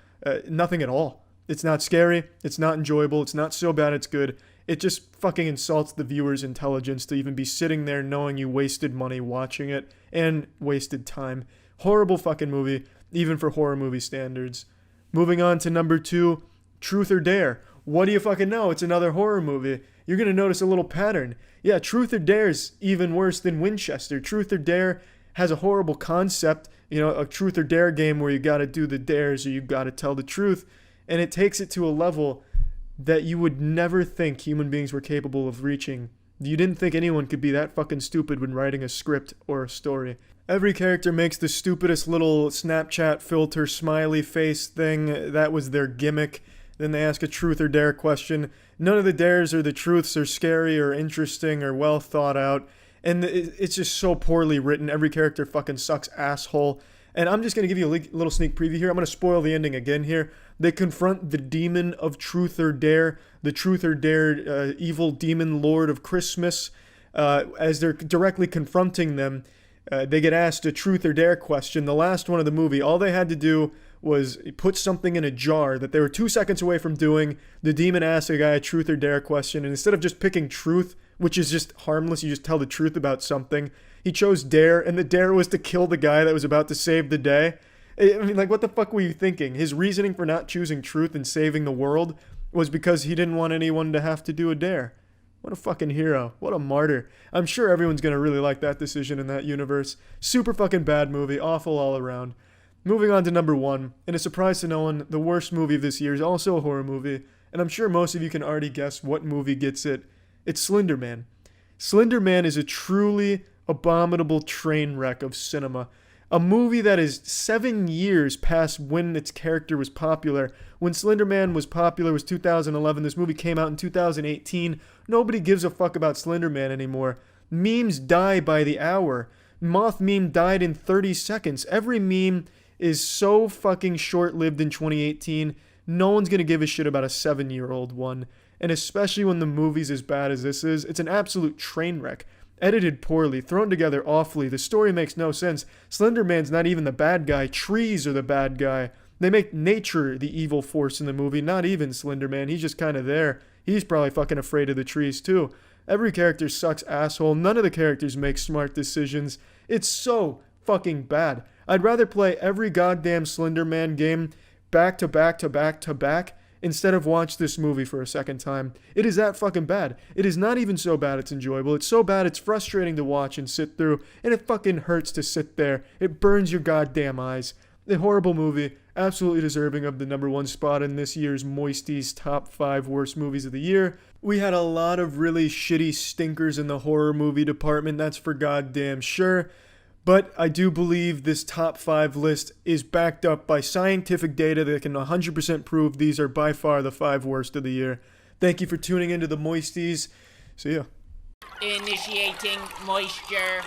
Nothing at all. It's not scary. It's not enjoyable. It's not so bad it's good. It just fucking insults the viewer's intelligence to even be sitting there knowing you wasted money watching it and wasted time. Horrible fucking movie, even for horror movie standards. Moving on to number 2, Truth or Dare. What do you fucking know? It's another horror movie. You're going to notice a little pattern. Yeah, Truth or Dare's even worse than Winchester. Truth or Dare has a horrible concept. You know, a Truth or Dare game where you got to do the dares or you got to tell the truth. And it takes it to a level that you would never think human beings were capable of reaching. You didn't think anyone could be that fucking stupid when writing a script or a story. Every character makes the stupidest little Snapchat filter smiley face thing. That was their gimmick. Then they ask a truth or dare question. None of the dares or the truths are scary or interesting or well thought out. And it's just so poorly written. Every character fucking sucks asshole. And I'm just going to give you a little sneak preview here. I'm going to spoil the ending again here. They confront the demon of Truth or Dare, the Truth or Dare evil demon lord of Christmas. As they're directly confronting them, they get asked a Truth or Dare question. The last one of the movie, all they had to do was put something in a jar that they were 2 seconds away from doing. The demon asked a guy a Truth or Dare question, and instead of just picking truth, which is just harmless, you just tell the truth about something, he chose dare, and the dare was to kill the guy that was about to save the day. I mean, like, what the fuck were you thinking? His reasoning for not choosing truth and saving the world was because he didn't want anyone to have to do a dare. What a fucking hero. What a martyr. I'm sure everyone's gonna really like that decision in that universe. Super fucking bad movie. Awful all around. Moving on to number 1, and a surprise to no one, the worst movie of this year is also a horror movie, and I'm sure most of you can already guess what movie gets it. It's Slender Man. Slender Man is a truly abominable train wreck of cinema. A movie that is 7 years past when its character was popular. When Slender Man was popular was 2011. This movie came out in 2018. Nobody gives a fuck about Slender Man anymore. Memes die by the hour. Moth meme died in 30 seconds. Every meme is so fucking short-lived in 2018. No one's gonna give a shit about a 7-year-old one. And especially when the movie's as bad as this is, it's an absolute train wreck. Edited poorly, thrown together awfully, the story makes no sense. Slender Man's not even the bad guy, trees are the bad guy. They make nature the evil force in the movie, not even Slender Man, he's just kinda there. He's probably fucking afraid of the trees too. Every character sucks asshole, none of the characters make smart decisions. It's so fucking bad. I'd rather play every goddamn Slender Man game back to back to back to back instead of watch this movie for a second time. It is that fucking bad. It is not even so bad it's enjoyable. It's so bad it's frustrating to watch and sit through, and it fucking hurts to sit there. It burns your goddamn eyes. A horrible movie, absolutely deserving of the number 1 spot in this year's Moistie's top 5 worst movies of the year. We had a lot of really shitty stinkers in the horror movie department, that's for goddamn sure. But I do believe this top 5 list is backed up by scientific data that can 100% prove these are by far the 5 worst of the year. Thank you for tuning into the Moisties. See ya. Initiating moisture.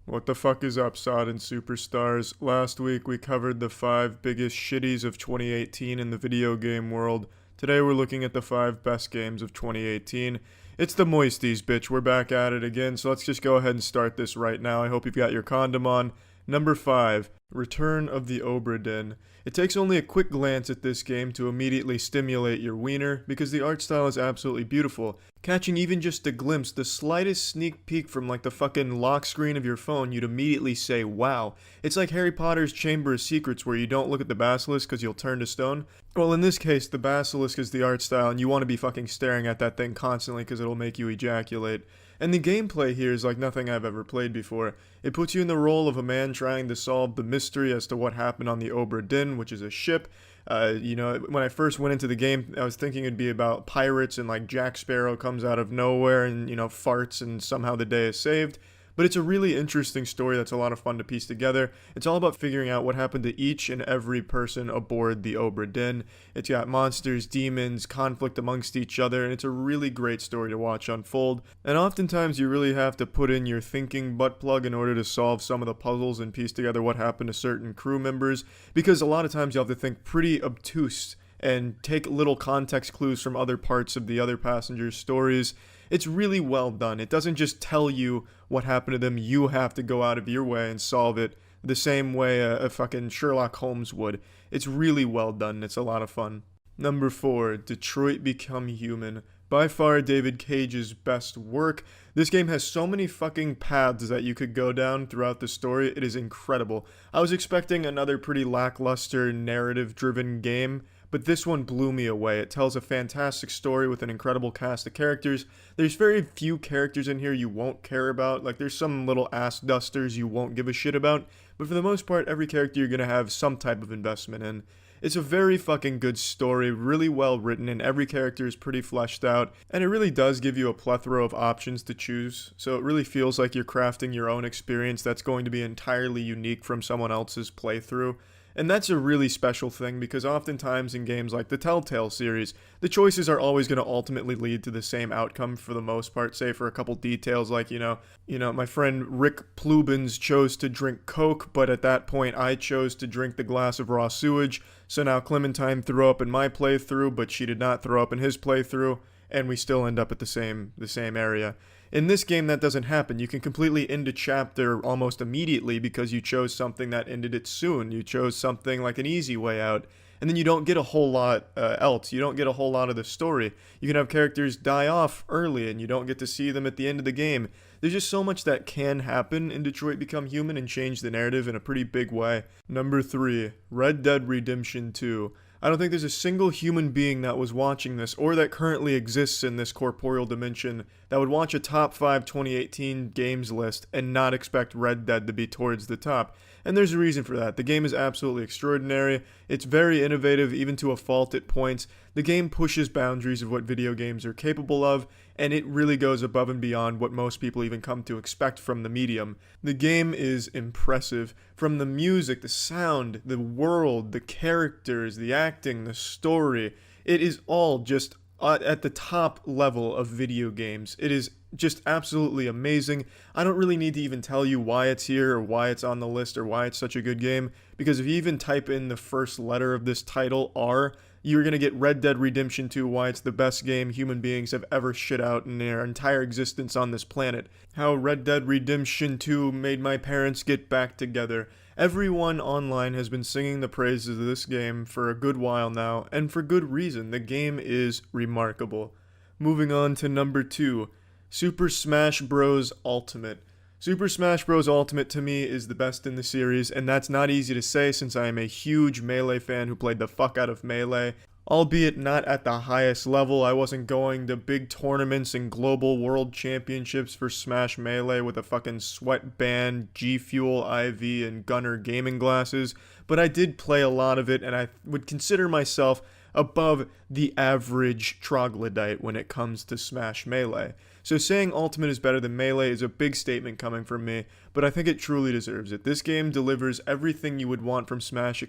What the fuck is up, Sodden Superstars? Last week we covered the 5 biggest shitties of 2018 in the video game world. Today we're looking at the 5 best games of 2018. It's the Moisties, bitch. We're back at it again, so let's just go ahead and start this right now. I hope you've got your condom on. Number 5, Return of the Obra Dinn. It takes only a quick glance at this game to immediately stimulate your wiener, because the art style is absolutely beautiful. Catching even just a glimpse, the slightest sneak peek from like the fucking lock screen of your phone, you'd immediately say, wow. It's like Harry Potter's Chamber of Secrets where you don't look at the basilisk because you'll turn to stone. Well, in this case, the basilisk is the art style and you want to be fucking staring at that thing constantly because it'll make you ejaculate. And the gameplay here is like nothing I've ever played before. It puts you in the role of a man trying to solve the mystery as to what happened on the Obra Dinn, which is a ship. When I first went into the game, I was thinking it'd be about pirates and like Jack Sparrow comes out of nowhere and, farts and somehow the day is saved. But it's a really interesting story that's a lot of fun to piece together. It's all about figuring out what happened to each and every person aboard the Obra Dinn. It's got monsters, demons, conflict amongst each other, and it's a really great story to watch unfold. And oftentimes you really have to put in your thinking butt plug in order to solve some of the puzzles and piece together what happened to certain crew members, because a lot of times you have to think pretty obtuse and take little context clues from other parts of the other passengers' stories. It's really well done. It doesn't just tell you what happened to them. You have to go out of your way and solve it the same way a fucking Sherlock Holmes would. It's really well done. It's a lot of fun. Number 4, Detroit Become Human. By far David Cage's best work. This game has so many fucking paths that you could go down throughout the story. It is incredible. I was expecting another pretty lackluster narrative-driven game, but this one blew me away. It tells a fantastic story with an incredible cast of characters. There's very few characters in here you won't care about. Like, there's some little ass dusters you won't give a shit about, but for the most part, every character you're gonna have some type of investment in. It's a very fucking good story, really well written, and every character is pretty fleshed out, and it really does give you a plethora of options to choose, so it really feels like you're crafting your own experience that's going to be entirely unique from someone else's playthrough. And that's a really special thing, because oftentimes in games like the Telltale series, the choices are always going to ultimately lead to the same outcome for the most part, say for a couple details like, my friend Rick Plubins chose to drink Coke, but at that point I chose to drink the glass of raw sewage, so now Clementine threw up in my playthrough, but she did not throw up in his playthrough, and we still end up at the same area. In this game, that doesn't happen. You can completely end a chapter almost immediately because you chose something that ended it soon. You chose something like an easy way out, and then you don't get a whole lot else. You don't get a whole lot of the story. You can have characters die off early, and you don't get to see them at the end of the game. There's just so much that can happen in Detroit Become Human and change the narrative in a pretty big way. Number 3, Red Dead Redemption 2. I don't think there's a single human being that was watching this, or that currently exists in this corporeal dimension, that would watch a top 5 2018 games list and not expect Red Dead to be towards the top. And there's a reason for that. The game is absolutely extraordinary. It's very innovative, even to a fault at points. The game pushes boundaries of what video games are capable of, and it really goes above and beyond what most people even come to expect from the medium. The game is impressive. From the music, the sound, the world, the characters, the acting, the story, it is all just at the top level of video games. It is just absolutely amazing. I don't really need to even tell you why it's here or why it's on the list or why it's such a good game, because if you even type in the first letter of this title, R, you're going to get Red Dead Redemption 2, why it's the best game human beings have ever shit out in their entire existence on this planet. How Red Dead Redemption 2 made my parents get back together. Everyone online has been singing the praises of this game for a good while now, and for good reason. The game is remarkable. Moving on to number 2, Super Smash Bros. Ultimate. Super Smash Bros. Ultimate to me is the best in the series, and that's not easy to say since I am a huge Melee fan who played the fuck out of Melee. Albeit not at the highest level. I wasn't going to big tournaments and global world championships for Smash Melee with a fucking sweatband, G Fuel IV, and Gunner gaming glasses, but I did play a lot of it, and I would consider myself above the average troglodyte when it comes to Smash Melee. So saying Ultimate is better than Melee is a big statement coming from me, but I think it truly deserves it. This game delivers everything you would want from Smash. It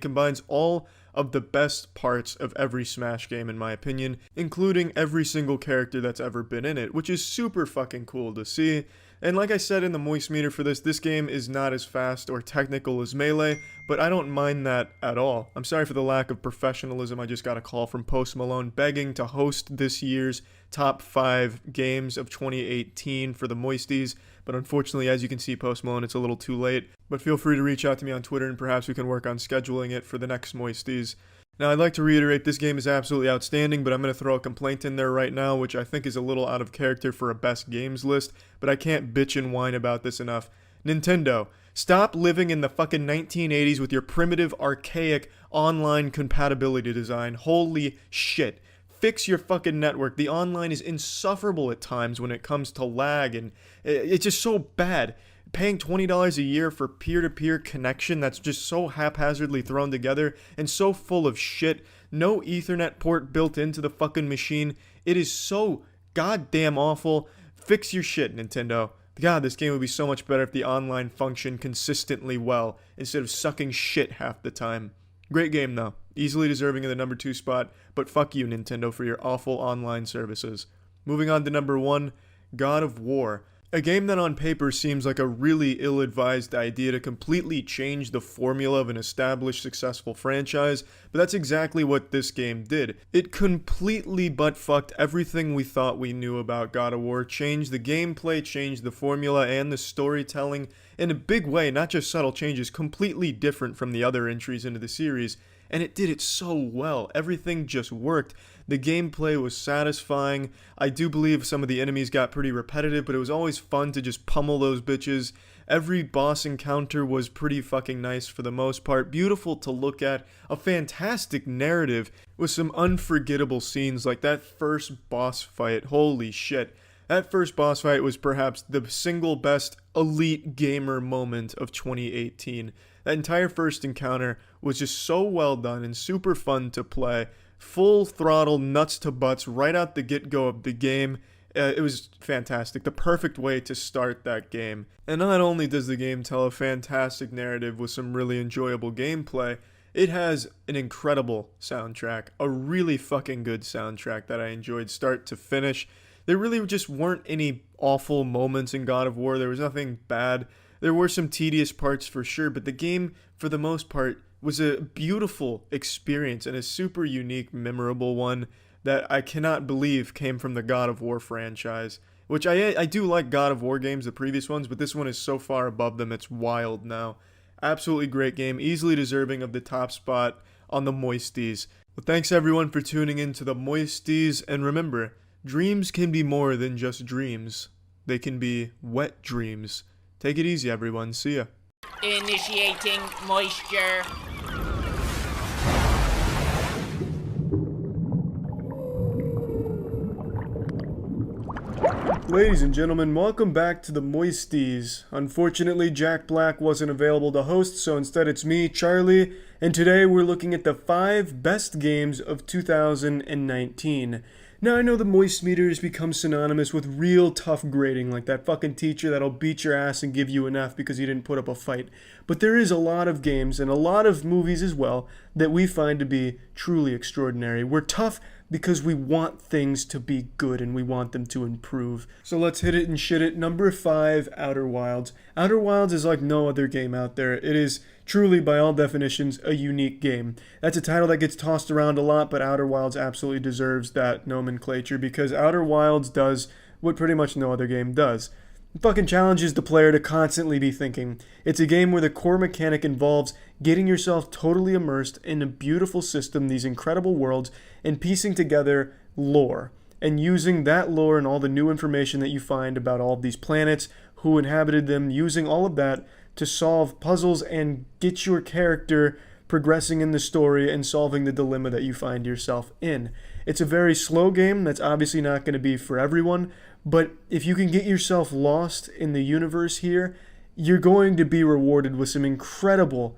combines all of the best parts of every Smash game in my opinion, including every single character that's ever been in it, which is super fucking cool to see. And like I said in the moistmeter for this game is not as fast or technical as Melee, but I don't mind that at all. I'm sorry for the lack of professionalism. I just got a call from Post Malone begging to host this year's top 5 games of 2018 for the Moisties, but unfortunately, as you can see, Post Malone, it's a little too late. But feel free to reach out to me on Twitter and perhaps we can work on scheduling it for the next Moisties. Now, I'd like to reiterate, this game is absolutely outstanding, but I'm going to throw a complaint in there right now, which I think is a little out of character for a best games list, but I can't bitch and whine about this enough. Nintendo, stop living in the fucking 1980s with your primitive, archaic, online compatibility design. Holy shit. fix your fucking network. The online is insufferable at times when it comes to lag, and it's just so bad. Paying $20 a year for peer-to-peer connection that's just so haphazardly thrown together and so full of shit. No Ethernet port built into the fucking machine. It is so goddamn awful. Fix your shit, Nintendo. God, this game would be so much better if the online functioned consistently well instead of sucking shit half the time. Great game though. Easily deserving of the number 2 spot, but fuck you, Nintendo, for your awful online services. Moving on to number 1, God of War. A game that on paper seems like a really ill-advised idea to completely change the formula of an established successful franchise, but that's exactly what this game did. It completely butt-fucked everything we thought we knew about God of War, changed the gameplay, changed the formula and the storytelling in a big way, not just subtle changes, completely different from the other entries into the series, and it did it so well. Everything just worked. The gameplay was satisfying. I do believe some of the enemies got pretty repetitive, but it was always fun to just pummel those bitches. Every boss encounter was pretty fucking nice for the most part. Beautiful to look at. A fantastic narrative with some unforgettable scenes like that first boss fight. Holy shit. That first boss fight was perhaps the single best elite gamer moment of 2018. That entire first encounter was just so well done and super fun to play. Full throttle, nuts to butts, right out the get-go of the game. It was fantastic. The perfect way to start that game. And not only does the game tell a fantastic narrative with some really enjoyable gameplay, it has an incredible soundtrack. A really fucking good soundtrack that I enjoyed start to finish. There really just weren't any awful moments in God of War. There was nothing bad. There were some tedious parts for sure, but the game, for the most part, was a beautiful experience and a super unique, memorable one that I cannot believe came from the God of War franchise. Which I do like God of War games, the previous ones, but this one is so far above them, it's wild now. Absolutely great game, easily deserving of the top spot on the Moisties. Well, thanks everyone for tuning in to the Moisties, and remember, dreams can be more than just dreams. They can be wet dreams. Take it easy, everyone. See ya. Initiating moisture. Ladies and gentlemen, welcome back to the Moisties. Unfortunately, Jack Black wasn't available to host, so instead it's me, Charlie, and today we're looking at the 5 best games of 2019. Now, I know the MoistMeter has become synonymous with real tough grading, like that fucking teacher that'll beat your ass and give you an F because you didn't put up a fight. But there is a lot of games, and a lot of movies as well, that we find to be truly extraordinary. We're tough because we want things to be good and we want them to improve. So let's hit it and shit it. Number 5, Outer Wilds. Outer Wilds is like no other game out there. It is truly, by all definitions, a unique game. That's a title that gets tossed around a lot, but Outer Wilds absolutely deserves that nomenclature because Outer Wilds does what pretty much no other game does. It fucking challenges the player to constantly be thinking. It's a game where the core mechanic involves getting yourself totally immersed in a beautiful system, these incredible worlds, and piecing together lore. And using that lore and all the new information that you find about all of these planets, who inhabited them, using all of that to solve puzzles and get your character progressing in the story and solving the dilemma that you find yourself in. It's a very slow game that's obviously not going to be for everyone, but if you can get yourself lost in the universe here, you're going to be rewarded with some incredible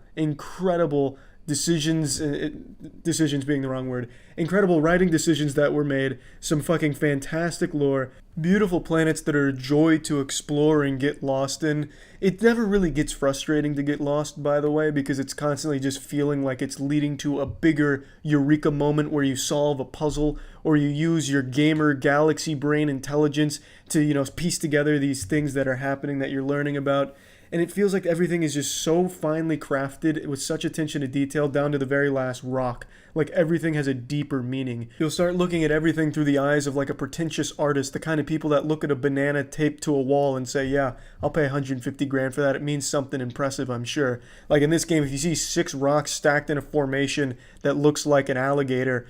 decisions being the wrong word, incredible writing decisions that were made, some fucking fantastic lore, beautiful planets that are a joy to explore and get lost in. It never really gets frustrating to get lost, by the way, because it's constantly just feeling like it's leading to a bigger eureka moment where you solve a puzzle or you use your gamer galaxy brain intelligence to, piece together these things that are happening that you're learning about. And it feels like everything is just so finely crafted with such attention to detail down to the very last rock. Like everything has a deeper meaning. You'll start looking at everything through the eyes of like a pretentious artist, the kind of people that look at a banana taped to a wall and say, yeah, I'll pay 150 grand for that. It means something impressive, I'm sure. Like in this game, if you see 6 rocks stacked in a formation that looks like an alligator,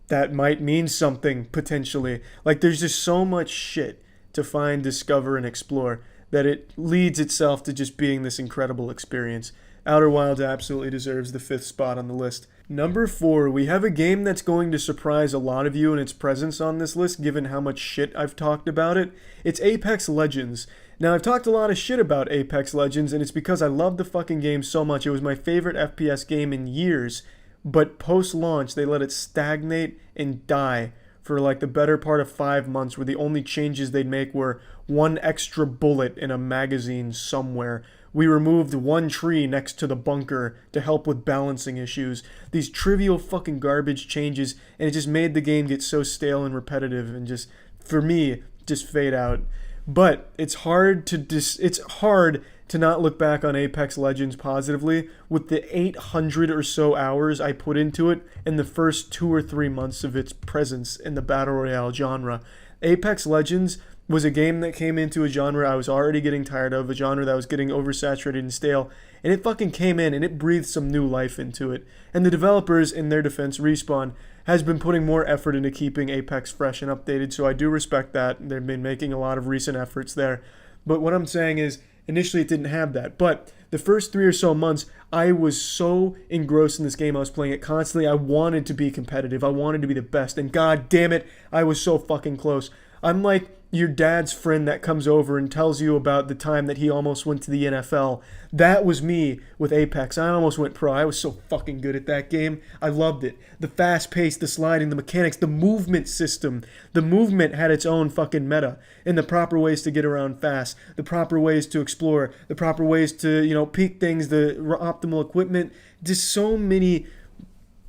that might mean something potentially. Like there's just so much shit to find, discover, and explore that it leads itself to just being this incredible experience. Outer Wilds absolutely deserves the 5th spot on the list. Number 4, we have a game that's going to surprise a lot of you in its presence on this list, given how much shit I've talked about it. It's Apex Legends. Now, I've talked a lot of shit about Apex Legends, and it's because I love the fucking game so much. It was my favorite FPS game in years, but post-launch, they let it stagnate and die for like the better part of 5 months, where the only changes they'd make were one extra bullet in a magazine somewhere. We removed one tree next to the bunker to help with balancing issues. These trivial fucking garbage changes, and it just made the game get so stale and repetitive and just, for me, just fade out. But it's hard to not look back on Apex Legends positively with the 800 or so hours I put into it in the first 2 or 3 months of its presence in the Battle Royale genre. Apex Legends was a game that came into a genre I was already getting tired of, a genre that was getting oversaturated and stale, and it fucking came in and it breathed some new life into it. And the developers, in their defense, Respawn, has been putting more effort into keeping Apex fresh and updated, so I do respect that. They've been making a lot of recent efforts there. But what I'm saying is, initially it didn't have that. But the first 3 or so months, I was so engrossed in this game. I was playing it constantly. I wanted to be competitive. I wanted to be the best. And god damn it, I was so fucking close. I'm like your dad's friend that comes over and tells you about the time that he almost went to the NFL. That was me with Apex. I almost went pro. I was so fucking good at that game. I loved it. The fast pace, the sliding, the mechanics, the movement system. The movement had its own fucking meta, and the proper ways to get around fast, the proper ways to explore, the proper ways to, peek things, the optimal equipment. Just so many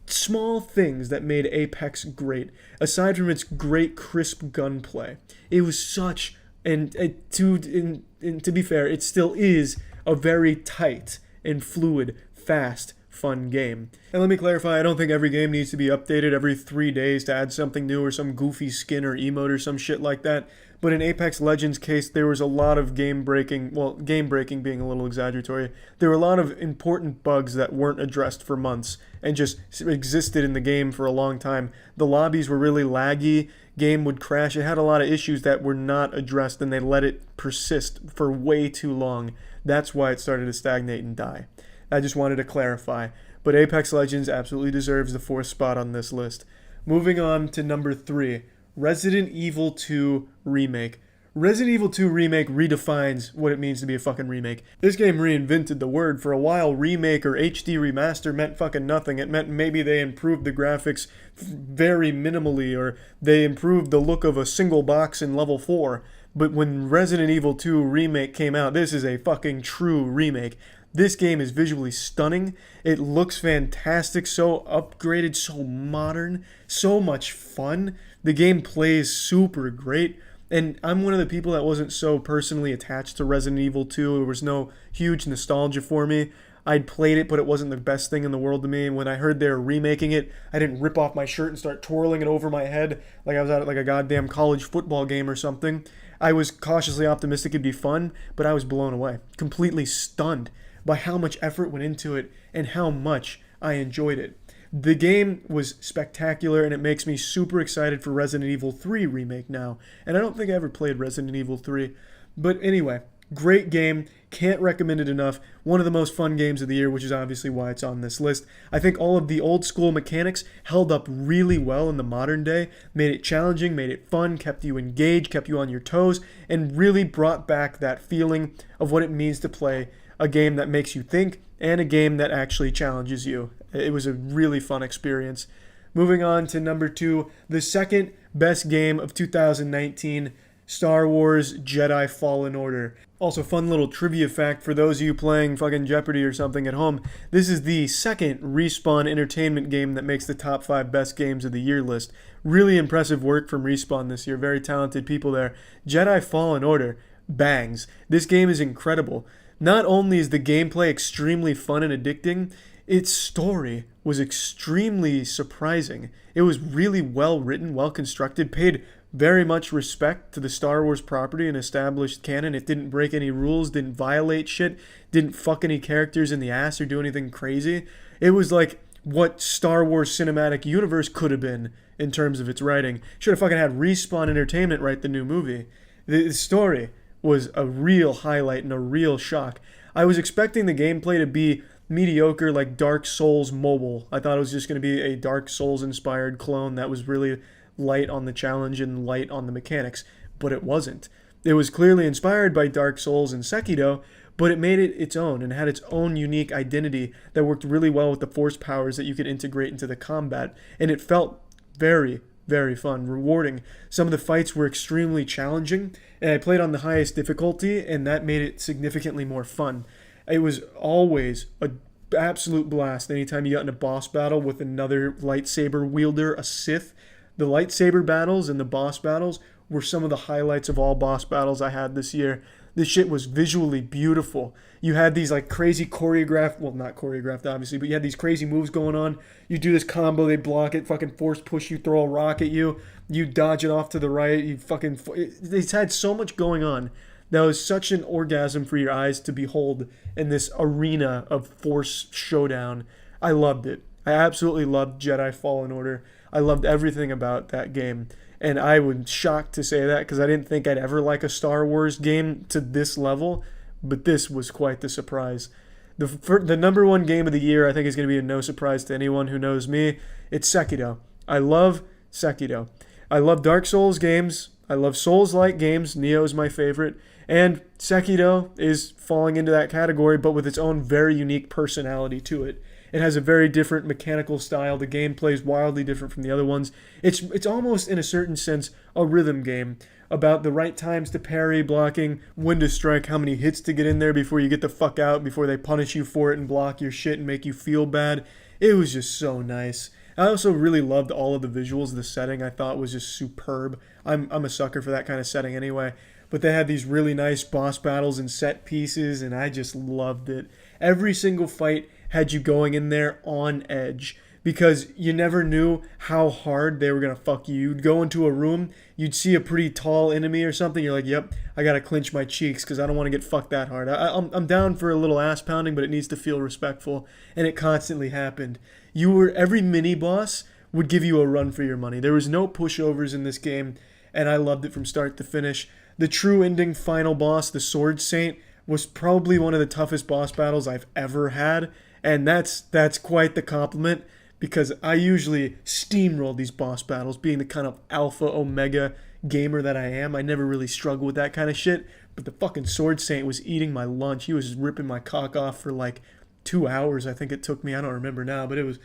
small things that made Apex great. Aside from its great crisp gunplay, it was such, and to be fair, it still is a very tight and fluid, fast, fun game. And let me clarify, I don't think every game needs to be updated every 3 days to add something new or some goofy skin or emote or some shit like that. But in Apex Legends' case, there was a lot of game-breaking being a little exaggeratory. There were a lot of important bugs that weren't addressed for months and just existed in the game for a long time. The lobbies were really laggy, game would crash. It had a lot of issues that were not addressed, and they let it persist for way too long. That's why it started to stagnate and die. I just wanted to clarify. But Apex Legends absolutely deserves the 4th spot on this list. Moving on to number 3. Resident Evil 2 Remake. Resident Evil 2 Remake redefines what it means to be a fucking remake. This game reinvented the word. For a while, remake or HD remaster meant fucking nothing. It meant maybe they improved the graphics very minimally, or they improved the look of a single box in level 4. But when Resident Evil 2 Remake came out, this is a fucking true remake. This game is visually stunning. It looks fantastic, so upgraded, so modern, so much fun. The game plays super great, and I'm one of the people that wasn't so personally attached to Resident Evil 2. There was no huge nostalgia for me. I'd played it, but it wasn't the best thing in the world to me. And when I heard they were remaking it, I didn't rip off my shirt and start twirling it over my head like I was at like a goddamn college football game or something. I was cautiously optimistic it'd be fun, but I was blown away, completely stunned by how much effort went into it and how much I enjoyed it. The game was spectacular, and it makes me super excited for Resident Evil 3 Remake now. And I don't think I ever played Resident Evil 3. But anyway, great game. Can't recommend it enough. One of the most fun games of the year, which is obviously why it's on this list. I think all of the old school mechanics held up really well in the modern day, made it challenging, made it fun, kept you engaged, kept you on your toes, and really brought back that feeling of what it means to play a game that makes you think and a game that actually challenges you. It was a really fun experience. Moving on to number 2, the second best game of 2019, Star Wars Jedi Fallen Order. Also, fun little trivia fact for those of you playing fucking Jeopardy or something at home. This is the second Respawn Entertainment game that makes the top 5 best games of the year list. Really impressive work from Respawn this year. Very talented people there. Jedi Fallen Order bangs. This game is incredible. Not only is the gameplay extremely fun and addicting, its story was extremely surprising. It was really well written, well constructed, paid very much respect to the Star Wars property and established canon. It didn't break any rules, didn't violate shit, didn't fuck any characters in the ass or do anything crazy. It was like what Star Wars Cinematic Universe could have been in terms of its writing. Should have fucking had Respawn Entertainment write the new movie. The story was a real highlight and a real shock. I was expecting the gameplay to be mediocre like Dark Souls mobile. I thought it was just going to be a Dark Souls inspired clone that was really light on the challenge and light on the mechanics, but it wasn't. It was clearly inspired by Dark Souls and Sekiro, but it made it its own and had its own unique identity that worked really well with the force powers that you could integrate into the combat, and it felt very, very fun, rewarding. Some of the fights were extremely challenging, and I played on the highest difficulty, and that made it significantly more fun. It was always an absolute blast anytime you got in a boss battle with another lightsaber wielder, a Sith. The lightsaber battles and the boss battles were some of the highlights of all boss battles I had this year. This shit was visually beautiful. You had these like crazy choreographed, well, not choreographed obviously, but you had these crazy moves going on. You do this combo, they block it, fucking force push you, throw a rock at you, you dodge it off to the right, you fucking, they had so much going on. That was such an orgasm for your eyes to behold in this arena of force showdown. I loved it. I absolutely loved Jedi Fallen Order. I loved everything about that game. And I was shocked to say that because I didn't think I'd ever like a Star Wars game to this level, but this was quite the surprise. The number one game of the year I think is going to be a no surprise to anyone who knows me. It's Sekiro. I love Sekiro. I love Dark Souls games. I love Souls-like games. Nioh's my favorite. And Sekiro is falling into that category, but with its own very unique personality to it. It has a very different mechanical style. The gameplay is wildly different from the other ones. It's almost, in a certain sense, a rhythm game about the right times to parry, blocking, when to strike, how many hits to get in there before you get the fuck out, before they punish you for it and block your shit and make you feel bad. It was just so nice. I also really loved all of the visuals. The setting I thought was just superb. I'm a sucker for that kind of setting anyway. But they had these really nice boss battles and set pieces, and I just loved it. Every single fight had you going in there on edge because you never knew how hard they were going to fuck you. You'd go into a room, you'd see a pretty tall enemy or something, you're like, yep, I got to clench my cheeks because I don't want to get fucked that hard. I'm down for a little ass pounding, but it needs to feel respectful, and it constantly happened. Every mini-boss would give you a run for your money. There was no pushovers in this game, and I loved it from start to finish. The true ending final boss, the Sword Saint, was probably one of the toughest boss battles I've ever had, and that's quite the compliment because I usually steamroll these boss battles, being the kind of alpha omega gamer that I am. I never really struggle with that kind of shit, but the fucking Sword Saint was eating my lunch. He was ripping my cock off for like 2 hours, I think it took me. I don't remember now, but it was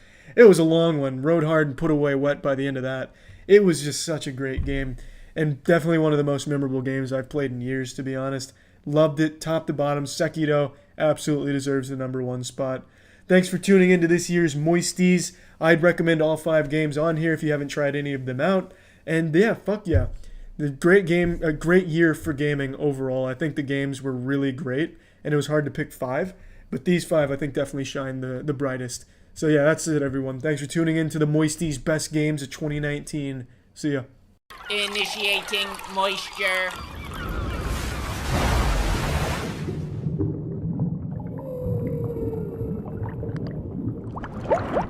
a long one. Rode hard and put away wet by the end of that. It was just such a great game, and definitely one of the most memorable games I've played in years, to be honest. Loved it, top to bottom. Sekiro absolutely deserves the number one spot. Thanks for tuning into this year's Moisties. I'd recommend all 5 games on here if you haven't tried any of them out. And yeah, fuck yeah. The great game, a great year for gaming overall. I think the games were really great, and it was hard to pick 5. But these 5, I think, definitely shine the brightest. So yeah, that's it, everyone. Thanks for tuning in to the Moisties Best Games of 2019. See ya. Initiating moisture.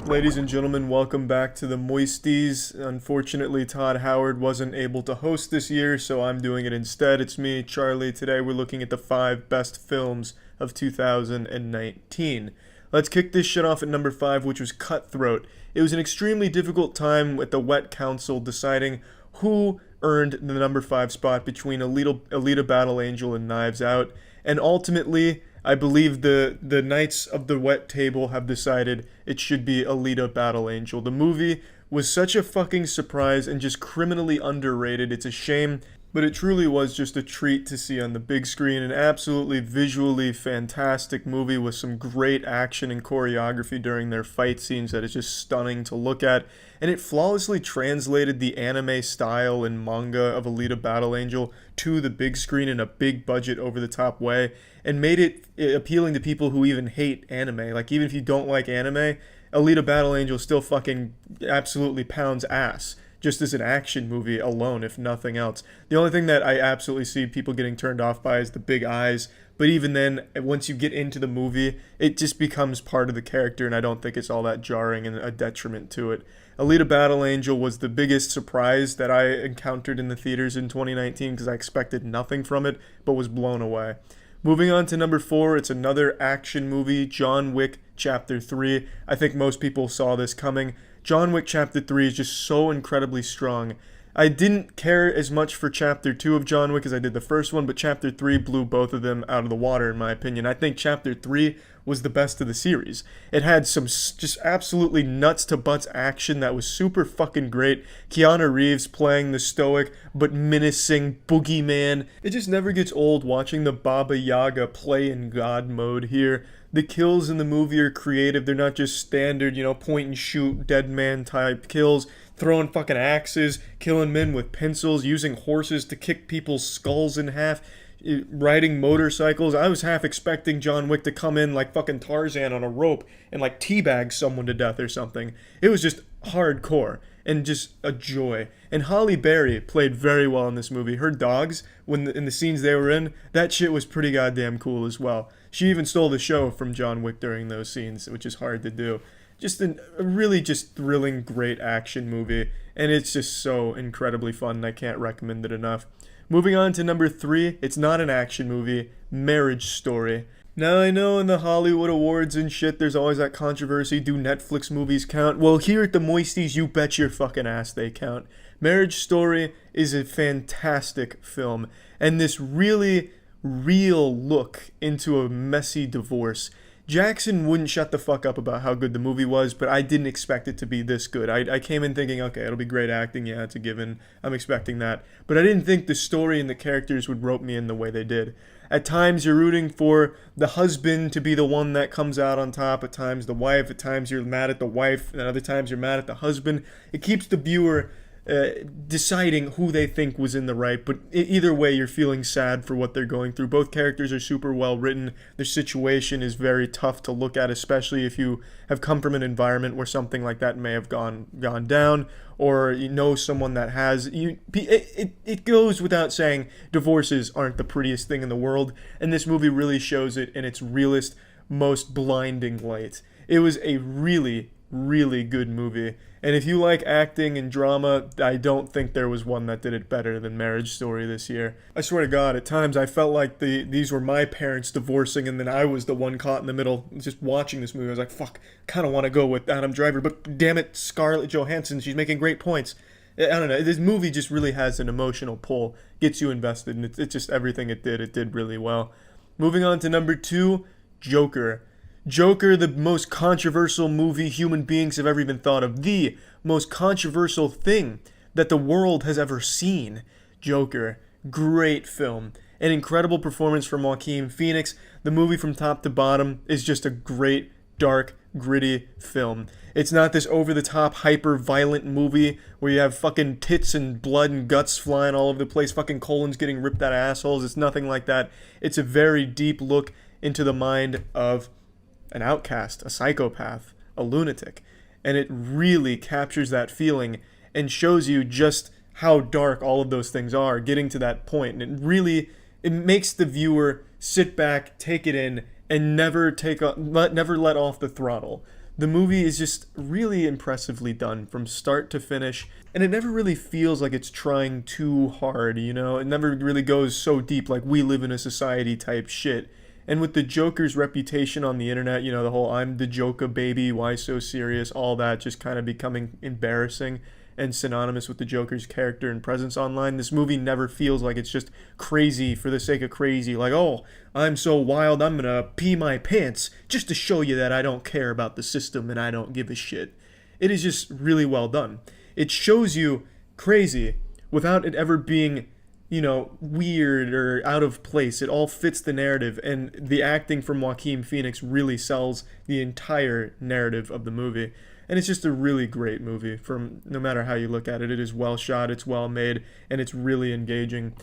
Ladies and gentlemen, welcome back to the Moisties. Unfortunately, Todd Howard wasn't able to host this year, so I'm doing it instead. It's me, Charlie. Today we're looking at the 5 best films of 2019. Let's kick this shit off at number 5, which was Cutthroat. It was an extremely difficult time with the Wet Council deciding who earned the number 5 spot between Alita Battle Angel and Knives Out, and ultimately, I believe the Knights of the Wet Table have decided it should be Alita Battle Angel. The movie was such a fucking surprise and just criminally underrated. It's a shame, but it truly was just a treat to see on the big screen. An absolutely visually fantastic movie with some great action and choreography during their fight scenes that is just stunning to look at. And it flawlessly translated the anime style and manga of Alita Battle Angel to the big screen in a big budget over-the-top way, and made it appealing to people who even hate anime. Like, even if you don't like anime, Alita Battle Angel still fucking absolutely pounds ass, just as an action movie alone, if nothing else. The only thing that I absolutely see people getting turned off by is the big eyes, but even then, once you get into the movie, it just becomes part of the character, and I don't think it's all that jarring and a detriment to it. Alita Battle Angel was the biggest surprise that I encountered in the theaters in 2019 because I expected nothing from it, but was blown away. Moving on to number 4, it's another action movie, John Wick Chapter 3. I think most people saw this coming. John Wick Chapter 3 is just so incredibly strong. I didn't care as much for Chapter 2 of John Wick as I did the first one, but Chapter 3 blew both of them out of the water, in my opinion. I think Chapter 3 was the best of the series. It had some just absolutely nuts-to-butts action that was super fucking great. Keanu Reeves playing the stoic but menacing boogeyman. It just never gets old watching the Baba Yaga play in God mode here. The kills in the movie are creative. They're not just standard, point and shoot, dead man type kills. Throwing fucking axes, killing men with pencils, using horses to kick people's skulls in half, riding motorcycles. I was half expecting John Wick to come in like fucking Tarzan on a rope and like teabag someone to death or something. It was just hardcore and just a joy. And Halle Berry played very well in this movie. Her dogs, in the scenes they were in, that shit was pretty goddamn cool as well. She even stole the show from John Wick during those scenes, which is hard to do. Just a really just thrilling, great action movie, and it's just so incredibly fun, and I can't recommend it enough. Moving on to number 3, it's not an action movie, Marriage Story. Now I know in the Hollywood Awards and shit, there's always that controversy, do Netflix movies count? Well, here at the Moisties, you bet your fucking ass they count. Marriage Story is a fantastic film, and this really real look into a messy divorce. Jackson wouldn't shut the fuck up about how good the movie was, but I didn't expect it to be this good. I came in thinking, okay, it'll be great acting, yeah, it's a given, I'm expecting that. But I didn't think the story and the characters would rope me in the way they did. At times you're rooting for the husband to be the one that comes out on top, at times the wife, at times you're mad at the wife, and other times you're mad at the husband. It keeps the viewer deciding who they think was in the right, but either way you're feeling sad for what they're going through. Both characters are super well written. Their situation is very tough to look at, especially if you have come from an environment where something like that may have gone down, or you know someone that has. It goes without saying, divorces aren't the prettiest thing in the world, and this movie really shows it in its realest, most blinding light. It was a really, really good movie. And if you like acting and drama, I don't think there was one that did it better than Marriage Story this year. I swear to God, at times I felt like these were my parents divorcing and then I was the one caught in the middle just watching this movie. I was like, fuck, I kind of want to go with Adam Driver, but damn it, Scarlett Johansson, she's making great points. I don't know, this movie just really has an emotional pull, gets you invested, and it's just everything it did really well. Moving on to number 2, Joker. Joker, the most controversial movie human beings have ever even thought of. The most controversial thing that the world has ever seen. Joker. Great film. An incredible performance from Joaquin Phoenix. The movie from top to bottom is just a great, dark, gritty film. It's not this over-the-top, hyper-violent movie where you have fucking tits and blood and guts flying all over the place, fucking colons getting ripped out of assholes. It's nothing like that. It's a very deep look into the mind of an outcast, a psychopath, a lunatic. And it really captures that feeling and shows you just how dark all of those things are, getting to that point. And it makes the viewer sit back, take it in, and never let off the throttle. The movie is just really impressively done from start to finish, and it never really feels like it's trying too hard, It never really goes so deep like we live in a society type shit. And with the Joker's reputation on the internet, the whole I'm the Joker baby, why so serious, all that just kind of becoming embarrassing and synonymous with the Joker's character and presence online, this movie never feels like it's just crazy for the sake of crazy. Like, oh, I'm so wild, I'm gonna pee my pants just to show you that I don't care about the system and I don't give a shit. It is just really well done. It shows you crazy without it ever being weird or out of place. It all fits the narrative, and the acting from Joaquin Phoenix really sells the entire narrative of the movie. And it's just a really great movie from no matter how you look at it. It is well shot, it's well made, and it's really engaging.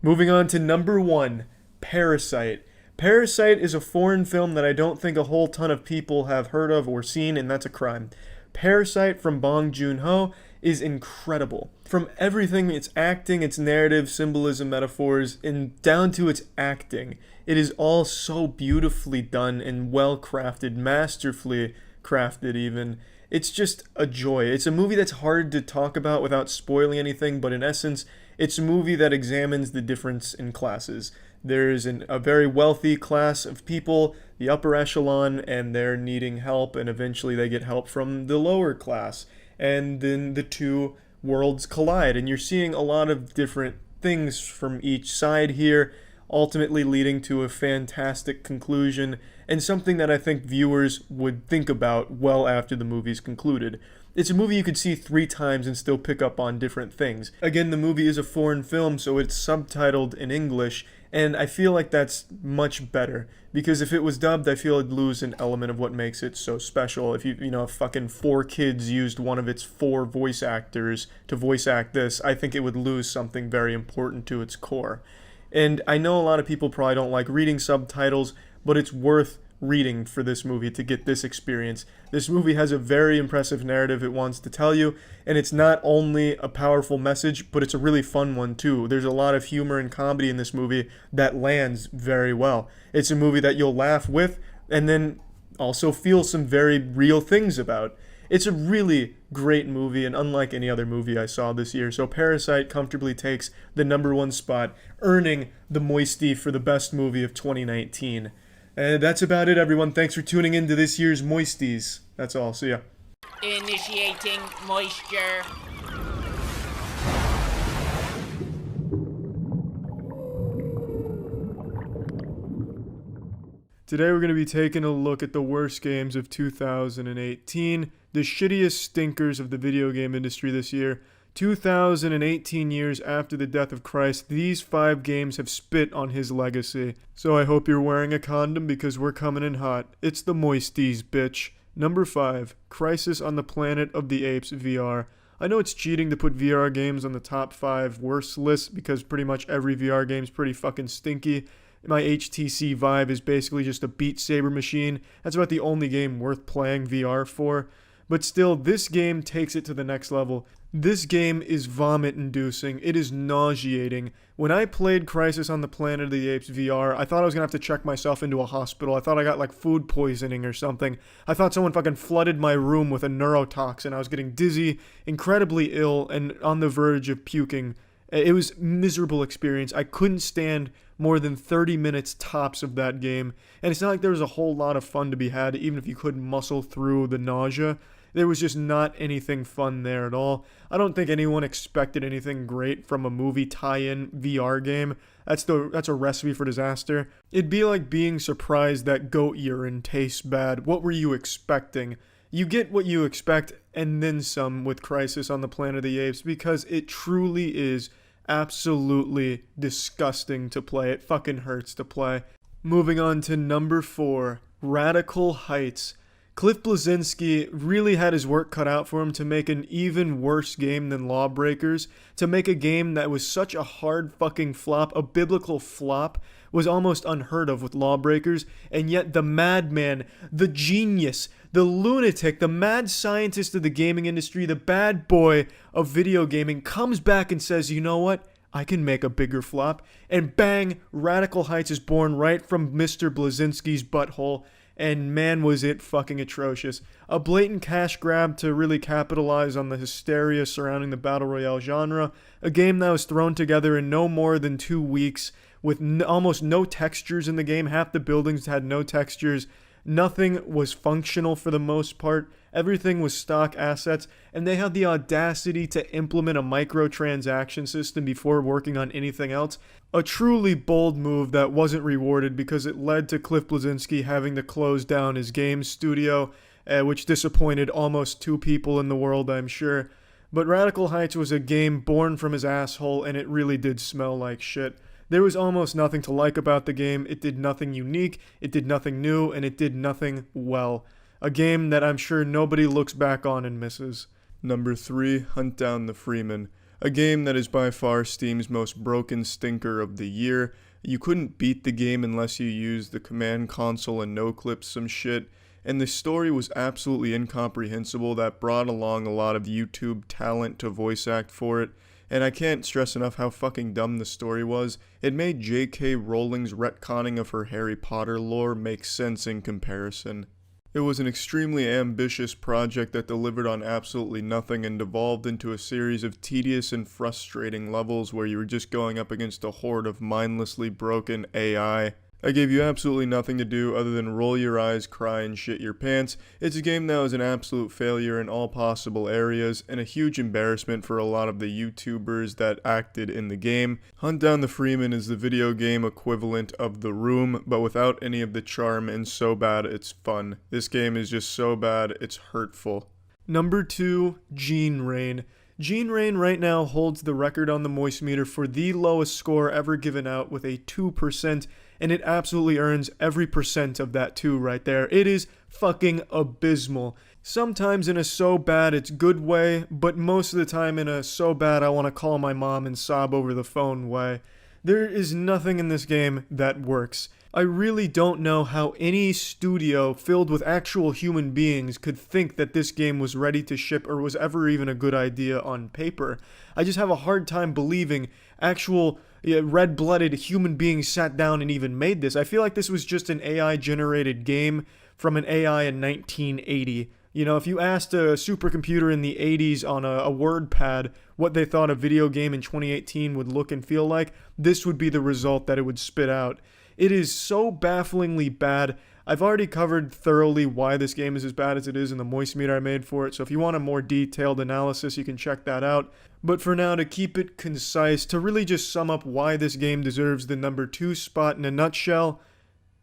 Moving on to number 1, Parasite. Parasite is a foreign film that I don't think a whole ton of people have heard of or seen, and that's a crime. Parasite from Bong Joon-ho is incredible. From everything, its acting, its narrative, symbolism, metaphors, and down to its acting, it is all so beautifully done and well crafted, masterfully crafted even. It's just a joy. It's a movie that's hard to talk about without spoiling anything, but in essence, it's a movie that examines the difference in classes. There's a very wealthy class of people, the upper echelon, and they're needing help, and eventually they get help from the lower class. And then the two worlds collide, and you're seeing a lot of different things from each side here, ultimately leading to a fantastic conclusion, and something that I think viewers would think about well after the movie's concluded. It's a movie you could see 3 times and still pick up on different things. Again, the movie is a foreign film, so it's subtitled in English, and I feel like that's much better. Because if it was dubbed, I feel it'd lose an element of what makes it so special. If if fucking 4Kids used one of its 4 voice actors to voice act this, I think it would lose something very important to its core. And I know a lot of people probably don't like reading subtitles, but it's worth reading for this movie to get this experience. This movie has a very impressive narrative it wants to tell you, and it's not only a powerful message, but it's a really fun one too. There's a lot of humor and comedy in this movie that lands very well. It's a movie that you'll laugh with, and then also feel some very real things about. It's a really great movie, and unlike any other movie I saw this year, so Parasite comfortably takes the #1 spot, earning the Moisty for the best movie of 2019. And that's about it, everyone. Thanks for tuning in to this year's Moisties. That's all. See ya. Initiating moisture. Today we're going to be taking a look at the worst games of 2018, the shittiest stinkers of the video game industry this year. 2018 years after the death of Christ, these 5 games have spit on his legacy. So I hope you're wearing a condom because we're coming in hot. It's the Moisties, bitch. Number 5, Crisis on the Planet of the Apes VR. I know it's cheating to put VR games on the top 5 worst list because pretty much every VR game's pretty fucking stinky. My HTC Vive is basically just a Beat Saber machine. That's about the only game worth playing VR for. But still, this game takes it to the next level. This game is vomit-inducing. It is nauseating. When I played Crisis on the Planet of the Apes VR, I thought I was going to have to check myself into a hospital. I thought I got like food poisoning or something. I thought someone fucking flooded my room with a neurotoxin. I was getting dizzy, incredibly ill, and on the verge of puking. It was a miserable experience. I couldn't stand more than 30 minutes tops of that game. And it's not like there was a whole lot of fun to be had, even if you couldn't muscle through the nausea. There was just not anything fun there at all. I don't think anyone expected anything great from a movie tie-in VR game. That's a recipe for disaster. It'd be like being surprised that goat urine tastes bad. What were you expecting? You get what you expect and then some with Crisis on the Planet of the Apes because it truly is absolutely disgusting to play. It fucking hurts to play. Moving on to number 4, Radical Heights. Cliff Bleszinski really had his work cut out for him to make an even worse game than Lawbreakers. To make a game that was such a hard fucking flop, a biblical flop, was almost unheard of with Lawbreakers, and yet the madman, the genius, the lunatic, the mad scientist of the gaming industry, the bad boy of video gaming comes back and says, you know what? I can make a bigger flop. And bang, Radical Heights is born right from Mr. Bleszinski's butthole. And man, was it fucking atrocious. A blatant cash grab to really capitalize on the hysteria surrounding the Battle Royale genre. A game that was thrown together in no more than 2 weeks with almost no textures in the game. Half the buildings had no textures. Nothing was functional for the most part. Everything was stock assets, and they had the audacity to implement a microtransaction system before working on anything else. A truly bold move that wasn't rewarded because it led to Cliff Bleszinski having to close down his game studio, which disappointed almost 2 people in the world, I'm sure. But Radical Heights was a game born from his asshole, and it really did smell like shit. There was almost nothing to like about the game. It did nothing unique, it did nothing new, and it did nothing well. A game that I'm sure nobody looks back on and misses. Number 3, Hunt Down the Freeman. A game that is by far Steam's most broken stinker of the year. You couldn't beat the game unless you used the command console and no-clip some shit. And the story was absolutely incomprehensible that brought along a lot of YouTube talent to voice act for it. And I can't stress enough how fucking dumb the story was. It made J.K. Rowling's retconning of her Harry Potter lore make sense in comparison. It was an extremely ambitious project that delivered on absolutely nothing and devolved into a series of tedious and frustrating levels where you were just going up against a horde of mindlessly broken AI. I gave you absolutely nothing to do other than roll your eyes, cry, and shit your pants. It's a game that was an absolute failure in all possible areas, and a huge embarrassment for a lot of the YouTubers that acted in the game. Hunt Down the Freeman is the video game equivalent of The Room, but without any of the charm and so bad it's fun. This game is just so bad it's hurtful. Number 2, Gene Rain. Gene Rain right now holds the record on the moistmeter for the lowest score ever given out with a 2%, and it absolutely earns every percent of that 2 right there. It is fucking abysmal. Sometimes in a so bad it's good way, but most of the time in a so bad I want to call my mom and sob over the phone way. There is nothing in this game that works. I really don't know how any studio filled with actual human beings could think that this game was ready to ship or was ever even a good idea on paper. I just have a hard time believing actual red-blooded human beings sat down and even made this. I feel like this was just an AI-generated game from an AI in 1980. You know, if you asked a supercomputer in the 80s on a word pad what they thought a video game in 2018 would look and feel like, this would be the result that it would spit out. It is so bafflingly bad. I've already covered thoroughly why this game is as bad as it is in the moistmeter I made for it, so if you want a more detailed analysis, you can check that out. But for now, to keep it concise, to really just sum up why this game deserves the number 2 spot in a nutshell,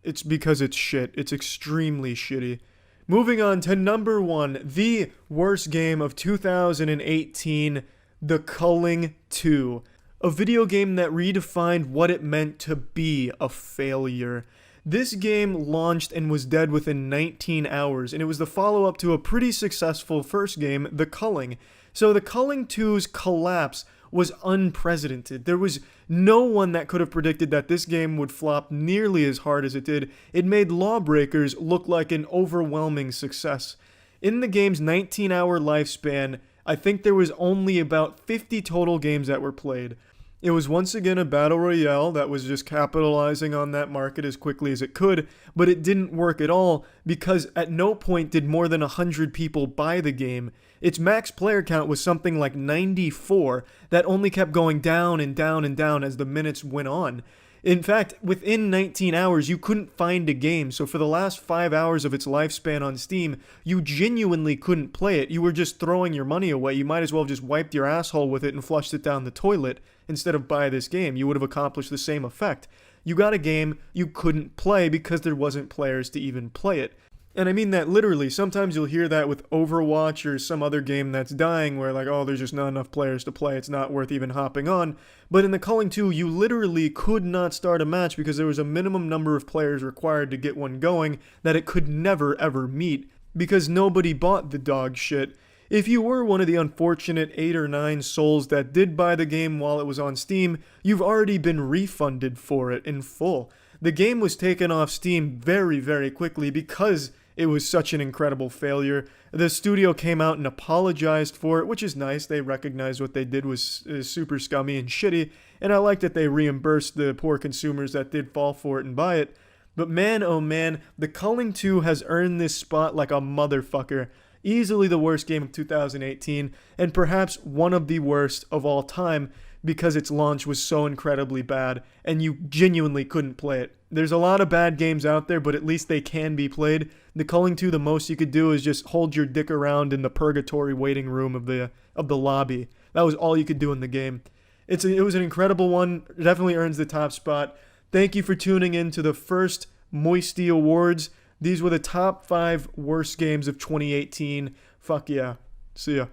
it's because it's shit. It's extremely shitty. Moving on to number 1, the worst game of 2018, The Culling 2. A video game that redefined what it meant to be a failure. This game launched and was dead within 19 hours, and it was the follow-up to a pretty successful first game, The Culling. So The Culling 2's collapse was unprecedented. There was no one that could have predicted that this game would flop nearly as hard as it did. It made Lawbreakers look like an overwhelming success. In the game's 19-hour lifespan, I think there was only about 50 total games that were played. It was once again a battle royale that was just capitalizing on that market as quickly as it could, but it didn't work at all because at no point did more than 100 people buy the game. Its max player count was something like 94 that only kept going down and down and down as the minutes went on. In fact, within 19 hours, you couldn't find a game, so for the last 5 hours of its lifespan on Steam, you genuinely couldn't play it. You were just throwing your money away. You might as well have just wiped your asshole with it and flushed it down the toilet instead of buy this game. You would have accomplished the same effect. You got a game you couldn't play because there wasn't players to even play it. And I mean that literally. Sometimes you'll hear that with Overwatch or some other game that's dying where like, oh, there's just not enough players to play. It's not worth even hopping on. But in The Culling 2, you literally could not start a match because there was a minimum number of players required to get one going that it could never ever meet because nobody bought the dog shit. If you were one of the unfortunate 8 or 9 souls that did buy the game while it was on Steam, you've already been refunded for it in full. The game was taken off Steam very, very quickly because it was such an incredible failure. The studio came out and apologized for it, which is nice. They recognized what they did was super scummy and shitty, and I like that they reimbursed the poor consumers that did fall for it and buy it. But man, oh man, The Culling 2 has earned this spot like a motherfucker. Easily the worst game of 2018, and perhaps one of the worst of all time because its launch was so incredibly bad, and you genuinely couldn't play it. There's a lot of bad games out there, but at least they can be played. The Culling 2, the most you could do is just hold your dick around in the purgatory waiting room of the lobby. That was all you could do in the game. It was an incredible one. It definitely earns the top spot. Thank you for tuning in to the first Moisty Awards. These were the top 5 worst games of 2018. Fuck yeah. See ya.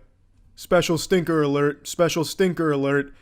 Special stinker alert. Special stinker alert.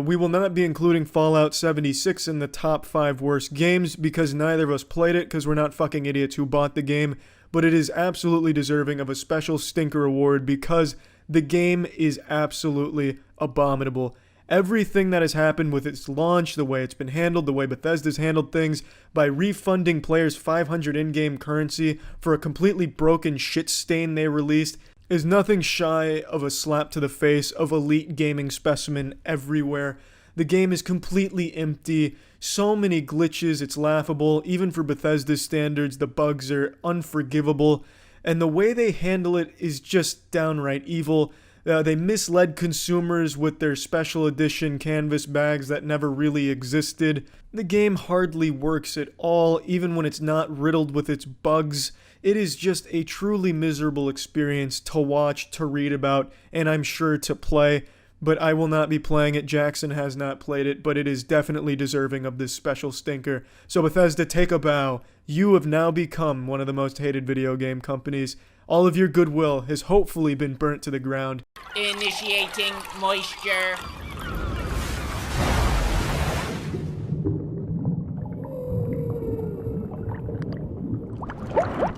We will not be including Fallout 76 in the top 5 worst games because neither of us played it because we're not fucking idiots who bought the game, but it is absolutely deserving of a special stinker award because the game is absolutely abominable. Everything that has happened with its launch, the way it's been handled, the way Bethesda's handled things, by refunding players 500 in-game currency for a completely broken shit stain they released, is nothing shy of a slap to the face of elite gaming specimen everywhere. The game is completely empty, so many glitches, it's laughable. Even for Bethesda's standards, the bugs are unforgivable. and the way they handle it is just downright evil. They misled consumers with their special edition canvas bags that never really existed. The game hardly works at all, even when it's not riddled with its bugs. It is just a truly miserable experience to watch, to read about, and I'm sure to play. But I will not be playing it. Jackson has not played it, but it is definitely deserving of this special stinker. So Bethesda, take a bow. You have now become one of the most hated video game companies. All of your goodwill has hopefully been burnt to the ground. Initiating moisture.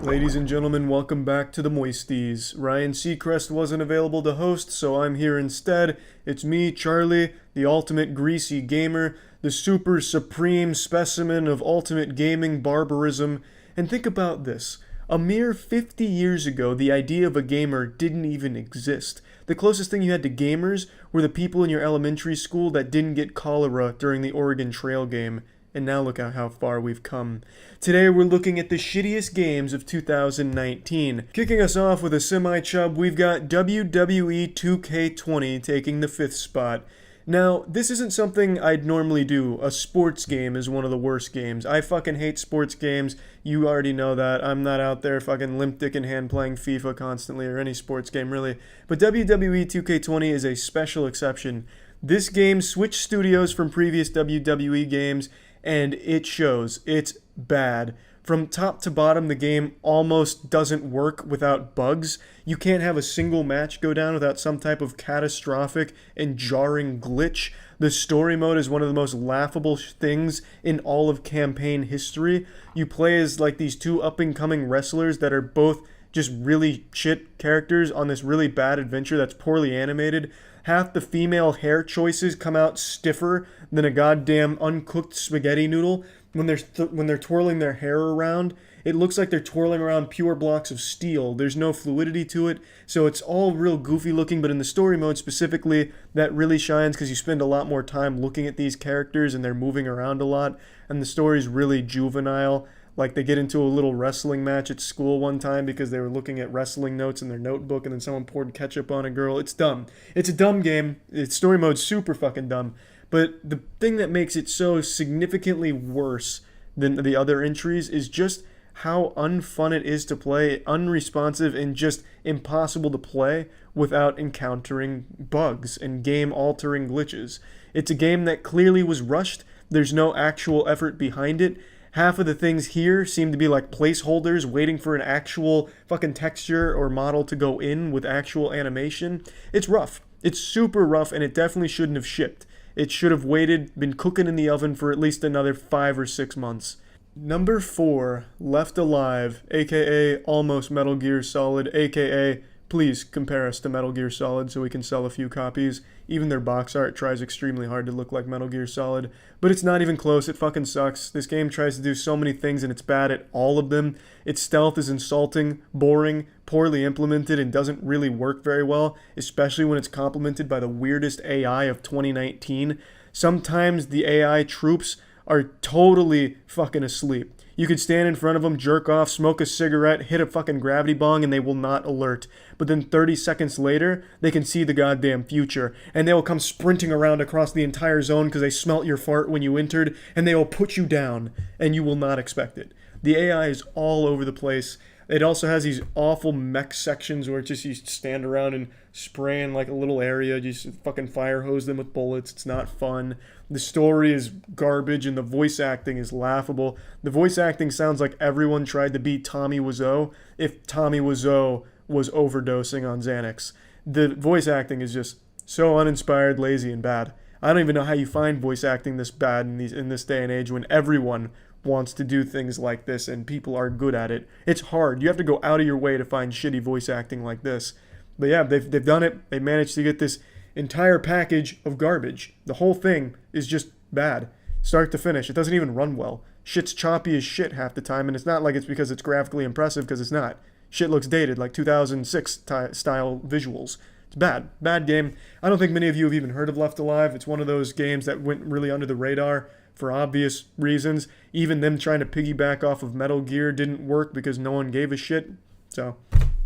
Ladies and gentlemen, welcome back to the Moisties. Ryan Seacrest wasn't available to host, so I'm here instead. It's me, Charlie, the ultimate greasy gamer, the super supreme specimen of ultimate gaming barbarism. And think about this. A mere 50 years ago, the idea of a gamer didn't even exist. The closest thing you had to gamers were the people in your elementary school that didn't get cholera during the Oregon Trail game. And now look at how far we've come. Today we're looking at the shittiest games of 2019. Kicking us off with a semi-chub, we've got WWE 2K20 taking the 5th spot. Now, this isn't something I'd normally do. A sports game is one of the worst games. I fucking hate sports games. You already know that. I'm not out there fucking limp dick in hand playing FIFA constantly or any sports game really. But WWE 2K20 is a special exception. This game switched studios from previous WWE games, and it shows. It's bad. From top to bottom, the game almost doesn't work without bugs. You can't have a single match go down without some type of catastrophic and jarring glitch. The story mode is one of the most laughable things in all of campaign history. You play as like these two up-and-coming wrestlers that are both just really shit characters on this really bad adventure that's poorly animated. Half the female hair choices come out stiffer than a goddamn uncooked spaghetti noodle. When they're twirling their hair around, it looks like they're twirling around pure blocks of steel. There's no fluidity to it, so it's all real goofy looking, but in the story mode specifically, that really shines because you spend a lot more time looking at these characters and they're moving around a lot, and the story's really juvenile. Like, they get into a little wrestling match at school one time because they were looking at wrestling notes in their notebook and then someone poured ketchup on a girl. It's dumb. It's a dumb game. Its story mode's super fucking dumb. But the thing that makes it so significantly worse than the other entries is just how unfun it is to play, unresponsive, and just impossible to play without encountering bugs and game-altering glitches. It's a game that clearly was rushed. There's no actual effort behind it. Half of the things here seem to be like placeholders waiting for an actual fucking texture or model to go in with actual animation. It's rough. It's super rough, and it definitely shouldn't have shipped. It should have waited, been cooking in the oven for at least another 5 or 6 months. Number 4, Left Alive, aka almost Metal Gear Solid, aka please compare us to Metal Gear Solid so we can sell a few copies. Even their box art tries extremely hard to look like Metal Gear Solid, but it's not even close. It fucking sucks. This game tries to do so many things and it's bad at all of them. Its stealth is insulting, boring, poorly implemented, and doesn't really work very well, especially when it's complemented by the weirdest AI of 2019. Sometimes the AI troops are totally fucking asleep. You could stand in front of them, jerk off, smoke a cigarette, hit a fucking gravity bong, and they will not alert. But then 30 seconds later, they can see the goddamn future. And they will come sprinting around across the entire zone because they smelt your fart when you entered, and they will put you down, and you will not expect it. The AI is all over the place. It also has these awful mech sections where it's just you stand around and spray in like a little area, just fucking fire hose them with bullets. It's not fun. The story is garbage and the voice acting is laughable. The voice acting sounds like everyone tried to be Tommy Wiseau if Tommy Wiseau was overdosing on Xanax. The voice acting is just so uninspired, lazy, and bad. I don't even know how you find voice acting this bad in this day and age when everyone wants to do things like this and people are good at it. It's hard. You have to go out of your way to find shitty voice acting like this. But yeah, they've done it. They managed to get this entire package of garbage. The whole thing is just bad. Start to finish. It doesn't even run well. Shit's choppy as shit half the time, and it's not like it's because it's graphically impressive, because it's not. Shit looks dated, like 2006 style visuals. It's bad. Bad game. I don't think many of you have even heard of Left Alive. It's one of those games that went really under the radar for obvious reasons. Even them trying to piggyback off of Metal Gear didn't work because no one gave a shit. So,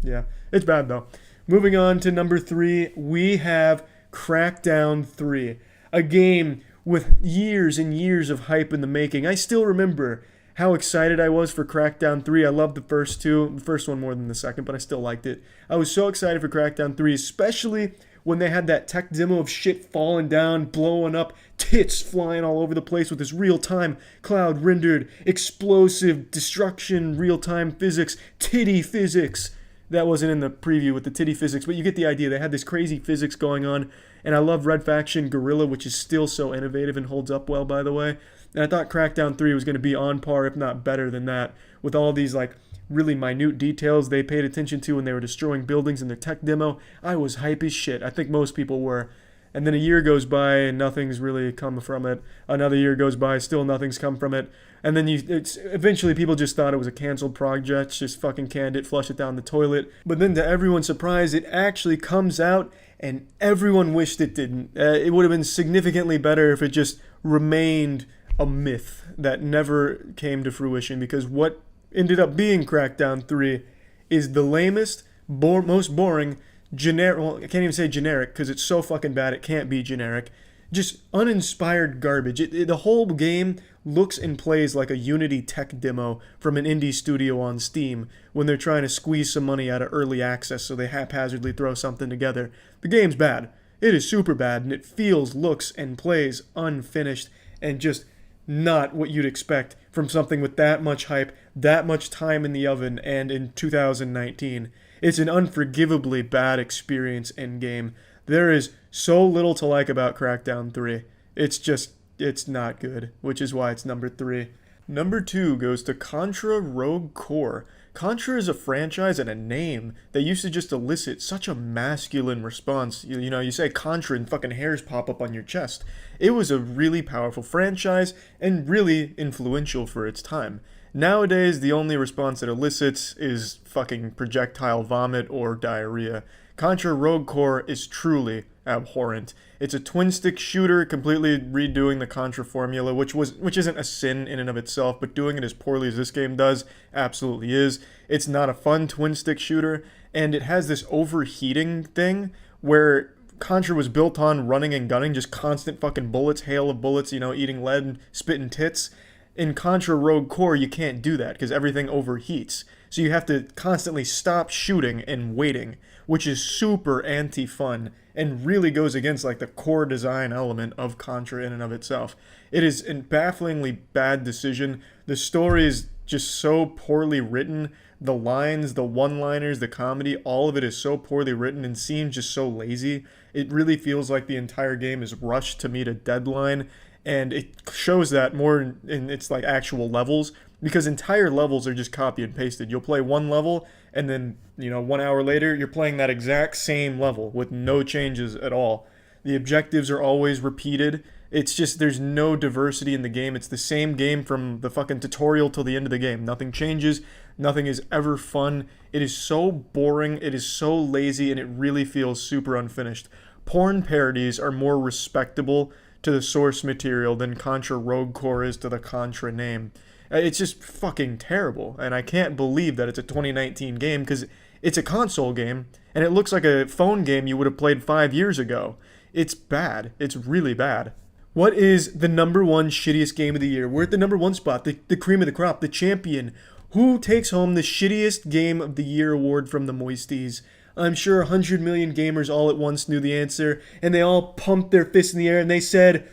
Yeah, it's bad though. Moving on to number 3, we have Crackdown 3, a game with years and years of hype in the making. I still remember how excited I was for Crackdown 3. I loved the first two, the first one more than the second, but I still liked it. I was so excited for Crackdown 3, especially when they had that tech demo of shit falling down, blowing up, tits flying all over the place with this real-time, cloud-rendered, explosive destruction, real-time physics, titty physics. That wasn't in the preview with the titty physics, but you get the idea. They had this crazy physics going on, and I love Red Faction Guerrilla, which is still so innovative and holds up well, by the way. And I thought Crackdown 3 was going to be on par, if not better than that, with all these, like, really minute details they paid attention to when they were destroying buildings in their tech demo. I was hype as shit. I think most people were. And then a year goes by and nothing's really come from it. Another year goes by, still nothing's come from it. And then eventually people just thought it was a canceled project, just fucking canned it, flush it down the toilet. But then to everyone's surprise, it actually comes out and everyone wished it didn't. It would have been significantly better if it just remained a myth that never came to fruition, because what ended up being Crackdown 3 is the lamest, most boring, generic, well, I can't even say generic because it's so fucking bad it can't be generic, just uninspired garbage. The whole game looks and plays like a Unity tech demo from an indie studio on Steam when they're trying to squeeze some money out of early access, so they haphazardly throw something together. The game's bad. It is super bad, and it feels, looks, and plays unfinished and just not what you'd expect from something with that much hype, that much time in the oven, and in 2019. It's an unforgivably bad experience in game. There is so little to like about Crackdown 3. It's not good, which is why it's number 3. Number 2 goes to Contra Rogue Core. Contra is a franchise and a name that used to just elicit such a masculine response. You know, you say Contra and fucking hairs pop up on your chest. It was a really powerful franchise and really influential for its time. Nowadays, the only response it elicits is fucking projectile vomit or diarrhea. Contra Rogue Core is truly abhorrent. It's a twin-stick shooter, completely redoing the Contra formula, which isn't a sin in and of itself, but doing it as poorly as this game does absolutely is. It's not a fun twin-stick shooter, and it has this overheating thing where Contra was built on running and gunning, just constant fucking bullets, hail of bullets, you know, eating lead and spitting tits. In Contra Rogue Core, you can't do that because everything overheats. So you have to constantly stop shooting and waiting, which is super anti-fun and really goes against like the core design element of Contra in and of itself. It is a bafflingly bad decision. The story is just so poorly written. The lines, the one-liners, the comedy, all of it is so poorly written and seems just so lazy. It really feels like the entire game is rushed to meet a deadline. And it shows that more in its like actual levels, because entire levels are just copy and pasted. You'll play one level and then, 1 hour later, you're playing that exact same level with no changes at all. The objectives are always repeated. It's just, there's no diversity in the game. It's the same game from the fucking tutorial till the end of the game. Nothing changes. Nothing is ever fun. It is so boring. It is so lazy, and it really feels super unfinished. Porn parodies are more respectable to the source material than Contra Rogue Core is to the Contra name. It's just fucking terrible, and I can't believe that it's a 2019 game, because it's a console game, and it looks like a phone game you would have played 5 years ago. It's bad. It's really bad. What is the number 1 shittiest game of the year? We're at the number 1 spot, the cream of the crop, the champion. Who takes home the shittiest game of the year award from the Moisties? I'm sure 100 million gamers all at once knew the answer, and they all pumped their fists in the air and they said,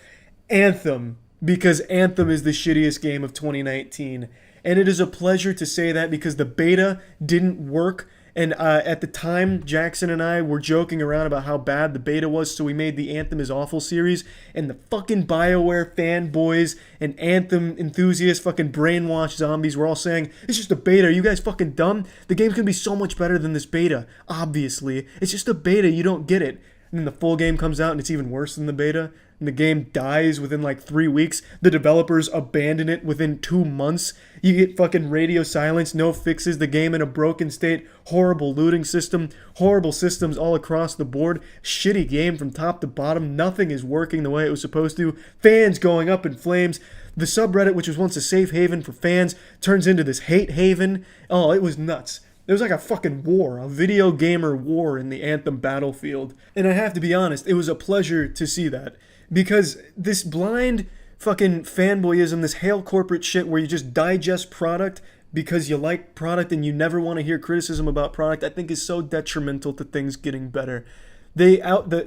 Anthem, because Anthem is the shittiest game of 2019. And it is a pleasure to say that, because the beta didn't work, and at the time, Jackson and I were joking around about how bad the beta was, so we made the Anthem is Awful series, and the fucking BioWare fanboys and Anthem enthusiasts, fucking brainwashed zombies, were all saying, it's just a beta, are you guys fucking dumb? The game's gonna be so much better than this beta, obviously. It's just a beta, you don't get it. And then the full game comes out and it's even worse than the beta, and the game dies within like 3 weeks. The developers abandon it within 2 months. You get fucking radio silence, no fixes, the game in a broken state, horrible looting system, horrible systems all across the board, shitty game from top to bottom, nothing is working the way it was supposed to, fans going up in flames. The subreddit, which was once a safe haven for fans, turns into this hate haven. Oh, it was nuts. There was like a fucking war, a video gamer war in the Anthem battlefield. And I have to be honest, it was a pleasure to see that. Because this blind fucking fanboyism, this hail corporate shit where you just digest product because you like product and you never want to hear criticism about product, I think is so detrimental to things getting better. The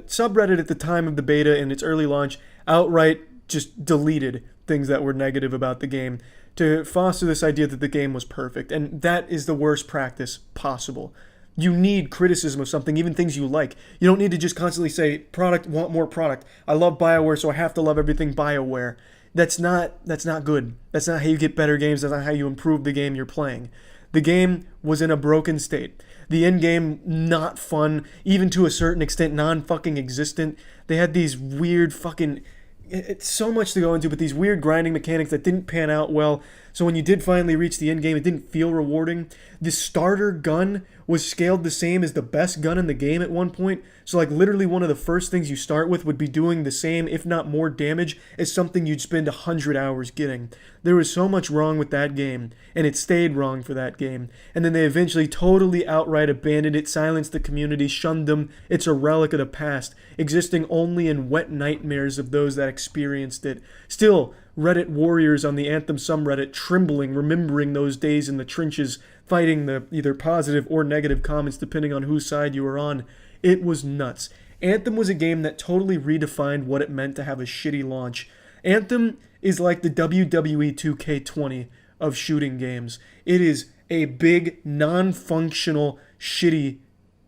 subreddit at the time of the beta and its early launch outright just deleted things that were negative about the game to foster this idea that the game was perfect, and that is the worst practice possible. You need criticism of something, even things you like. You don't need to just constantly say, product, want more product. I love BioWare, so I have to love everything BioWare. That's not good. That's not how you get better games. That's not how you improve the game you're playing. The game was in a broken state. The end game, not fun, even to a certain extent, non-fucking existent. They had these weird fucking... It's so much to go into, but these weird grinding mechanics that didn't pan out well. So when you did finally reach the end game, it didn't feel rewarding. The starter gun was scaled the same as the best gun in the game at one point. So like literally one of the first things you start with would be doing the same, if not more damage, as something you'd spend 100 hours getting. There was so much wrong with that game, and it stayed wrong for that game. And then they eventually totally outright abandoned it, silenced the community, shunned them. It's a relic of the past, existing only in wet nightmares of those that experienced it. Still, Reddit warriors on the Anthem subreddit trembling, remembering those days in the trenches, fighting the either positive or negative comments depending on whose side you were on. It was nuts. Anthem was a game that totally redefined what it meant to have a shitty launch. Anthem is like the WWE 2K20 of shooting games. It is a big, non-functional, shitty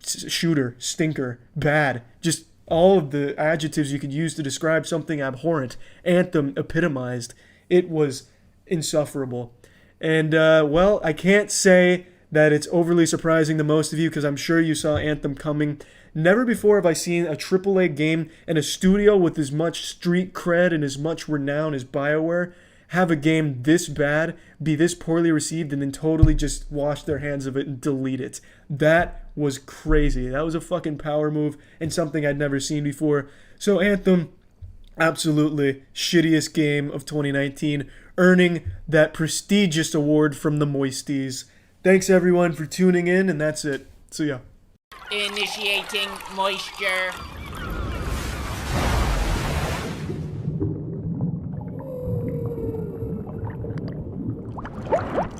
shooter, stinker, bad, just all of the adjectives you could use to describe something abhorrent. Anthem epitomized. It was insufferable. And, well, I can't say that it's overly surprising to most of you because I'm sure you saw Anthem coming. Never before have I seen a AAA game and a studio with as much street cred and as much renown as BioWare have a game this bad, be this poorly received, and then totally just wash their hands of it and delete it. That was crazy. That was a fucking power move and something I'd never seen before. So Anthem, absolutely shittiest game of 2019, earning that prestigious award from the Moisties. Thanks everyone for tuning in, and that's it. See ya. Initiating moisture.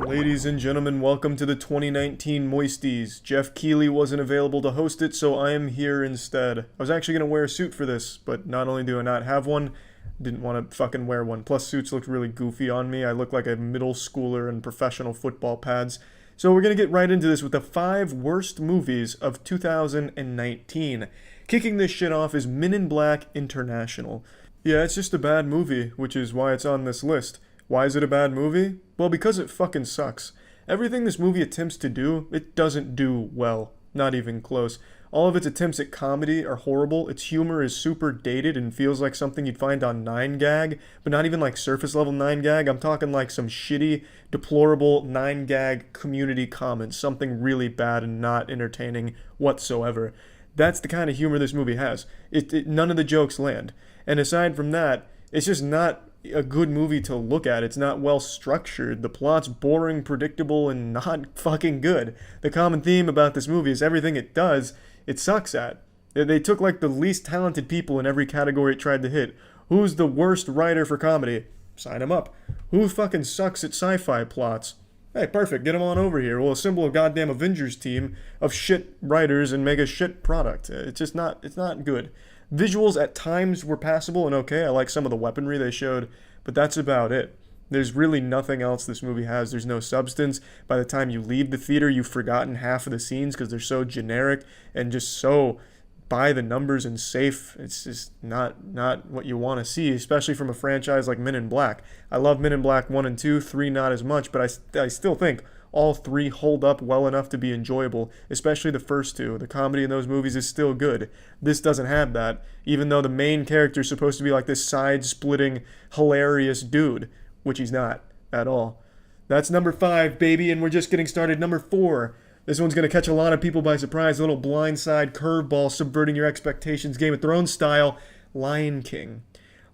Ladies and gentlemen, welcome to the 2019 Moisties. Jeff Keighley wasn't available to host it, so I am here instead. I was actually going to wear a suit for this, but not only do I not have one, didn't want to fucking wear one. Plus, suits looked really goofy on me. I look like a middle schooler in professional football pads. So we're going to get right into this with the 5 worst movies of 2019. Kicking this shit off is Men in Black International. Yeah, it's just a bad movie, which is why it's on this list. Why is it a bad movie? Well, because it fucking sucks. Everything this movie attempts to do, it doesn't do well. Not even close. All of its attempts at comedy are horrible. Its humor is super dated and feels like something you'd find on 9gag, but not even like surface level 9gag. I'm talking like some shitty, deplorable 9gag community comments. Something really bad and not entertaining whatsoever. That's the kind of humor this movie has. None of the jokes land. And aside from that, it's just not a good movie to look at. It's not well structured. The plot's boring, predictable, and not fucking good. The common theme about this movie is everything it does, it sucks at. They took like the least talented people in every category it tried to hit. Who's the worst writer for comedy? Sign him up. Who fucking sucks at sci-fi plots? Hey, perfect, get him on over here. We'll assemble a goddamn Avengers team of shit writers and make a shit product. It's not good. Visuals at times were passable and okay. I like some of the weaponry they showed, but that's about it. There's really nothing else this movie has. There's no substance. By the time you leave the theater, you've forgotten half of the scenes because they're so generic and just so by the numbers and safe. It's just not what you want to see, especially from a franchise like Men in Black. I love Men in Black 1 and 2, 3 not as much, but I still think all 3 hold up well enough to be enjoyable, especially the first 2. The comedy in those movies is still good. This doesn't have that, even though the main character is supposed to be like this side-splitting, hilarious dude, which he's not at all. That's number 5, baby, and we're just getting started. Number 4. This one's going to catch a lot of people by surprise. A little blindside curveball subverting your expectations, Game of Thrones style. Lion King.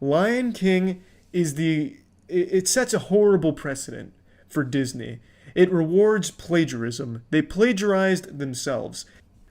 Lion King is it sets a horrible precedent for Disney. It rewards plagiarism. They plagiarized themselves.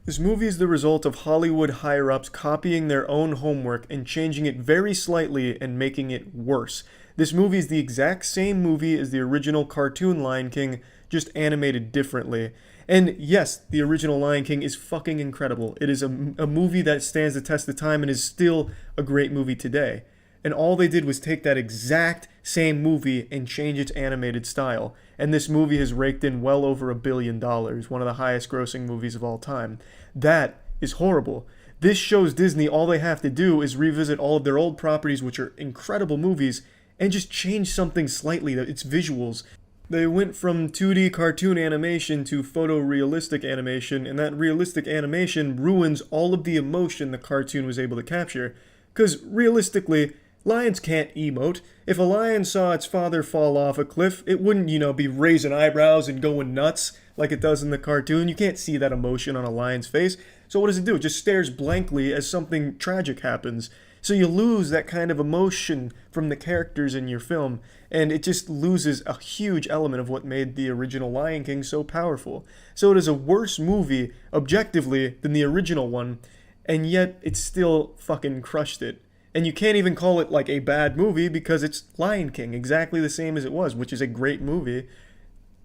This movie is the result of Hollywood higher-ups copying their own homework and changing it very slightly and making it worse. This movie is the exact same movie as the original cartoon Lion King, just animated differently. And yes, the original Lion King is fucking incredible. It is a movie that stands the test of time and is still a great movie today. And all they did was take that exact same movie and change its animated style. And this movie has raked in well over $1 billion, one of the highest grossing movies of all time. That is horrible. This shows Disney all they have to do is revisit all of their old properties, which are incredible movies, and just change something slightly, its visuals. They went from 2D cartoon animation to photorealistic animation, and that realistic animation ruins all of the emotion the cartoon was able to capture. Because realistically, lions can't emote. If a lion saw its father fall off a cliff, it wouldn't, be raising eyebrows and going nuts like it does in the cartoon. You can't see that emotion on a lion's face. So what does it do? It just stares blankly as something tragic happens. So you lose that kind of emotion from the characters in your film, and it just loses a huge element of what made the original Lion King so powerful. So it is a worse movie, objectively, than the original one, and yet it still fucking crushed it. And you can't even call it like a bad movie because it's Lion King, exactly the same as it was, which is a great movie.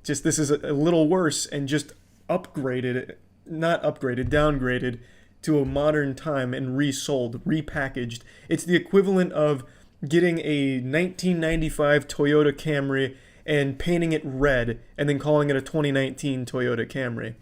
Just this is a little worse and just downgraded to a modern time and resold, repackaged. It's the equivalent of getting a 1995 Toyota Camry and painting it red and then calling it a 2019 Toyota Camry.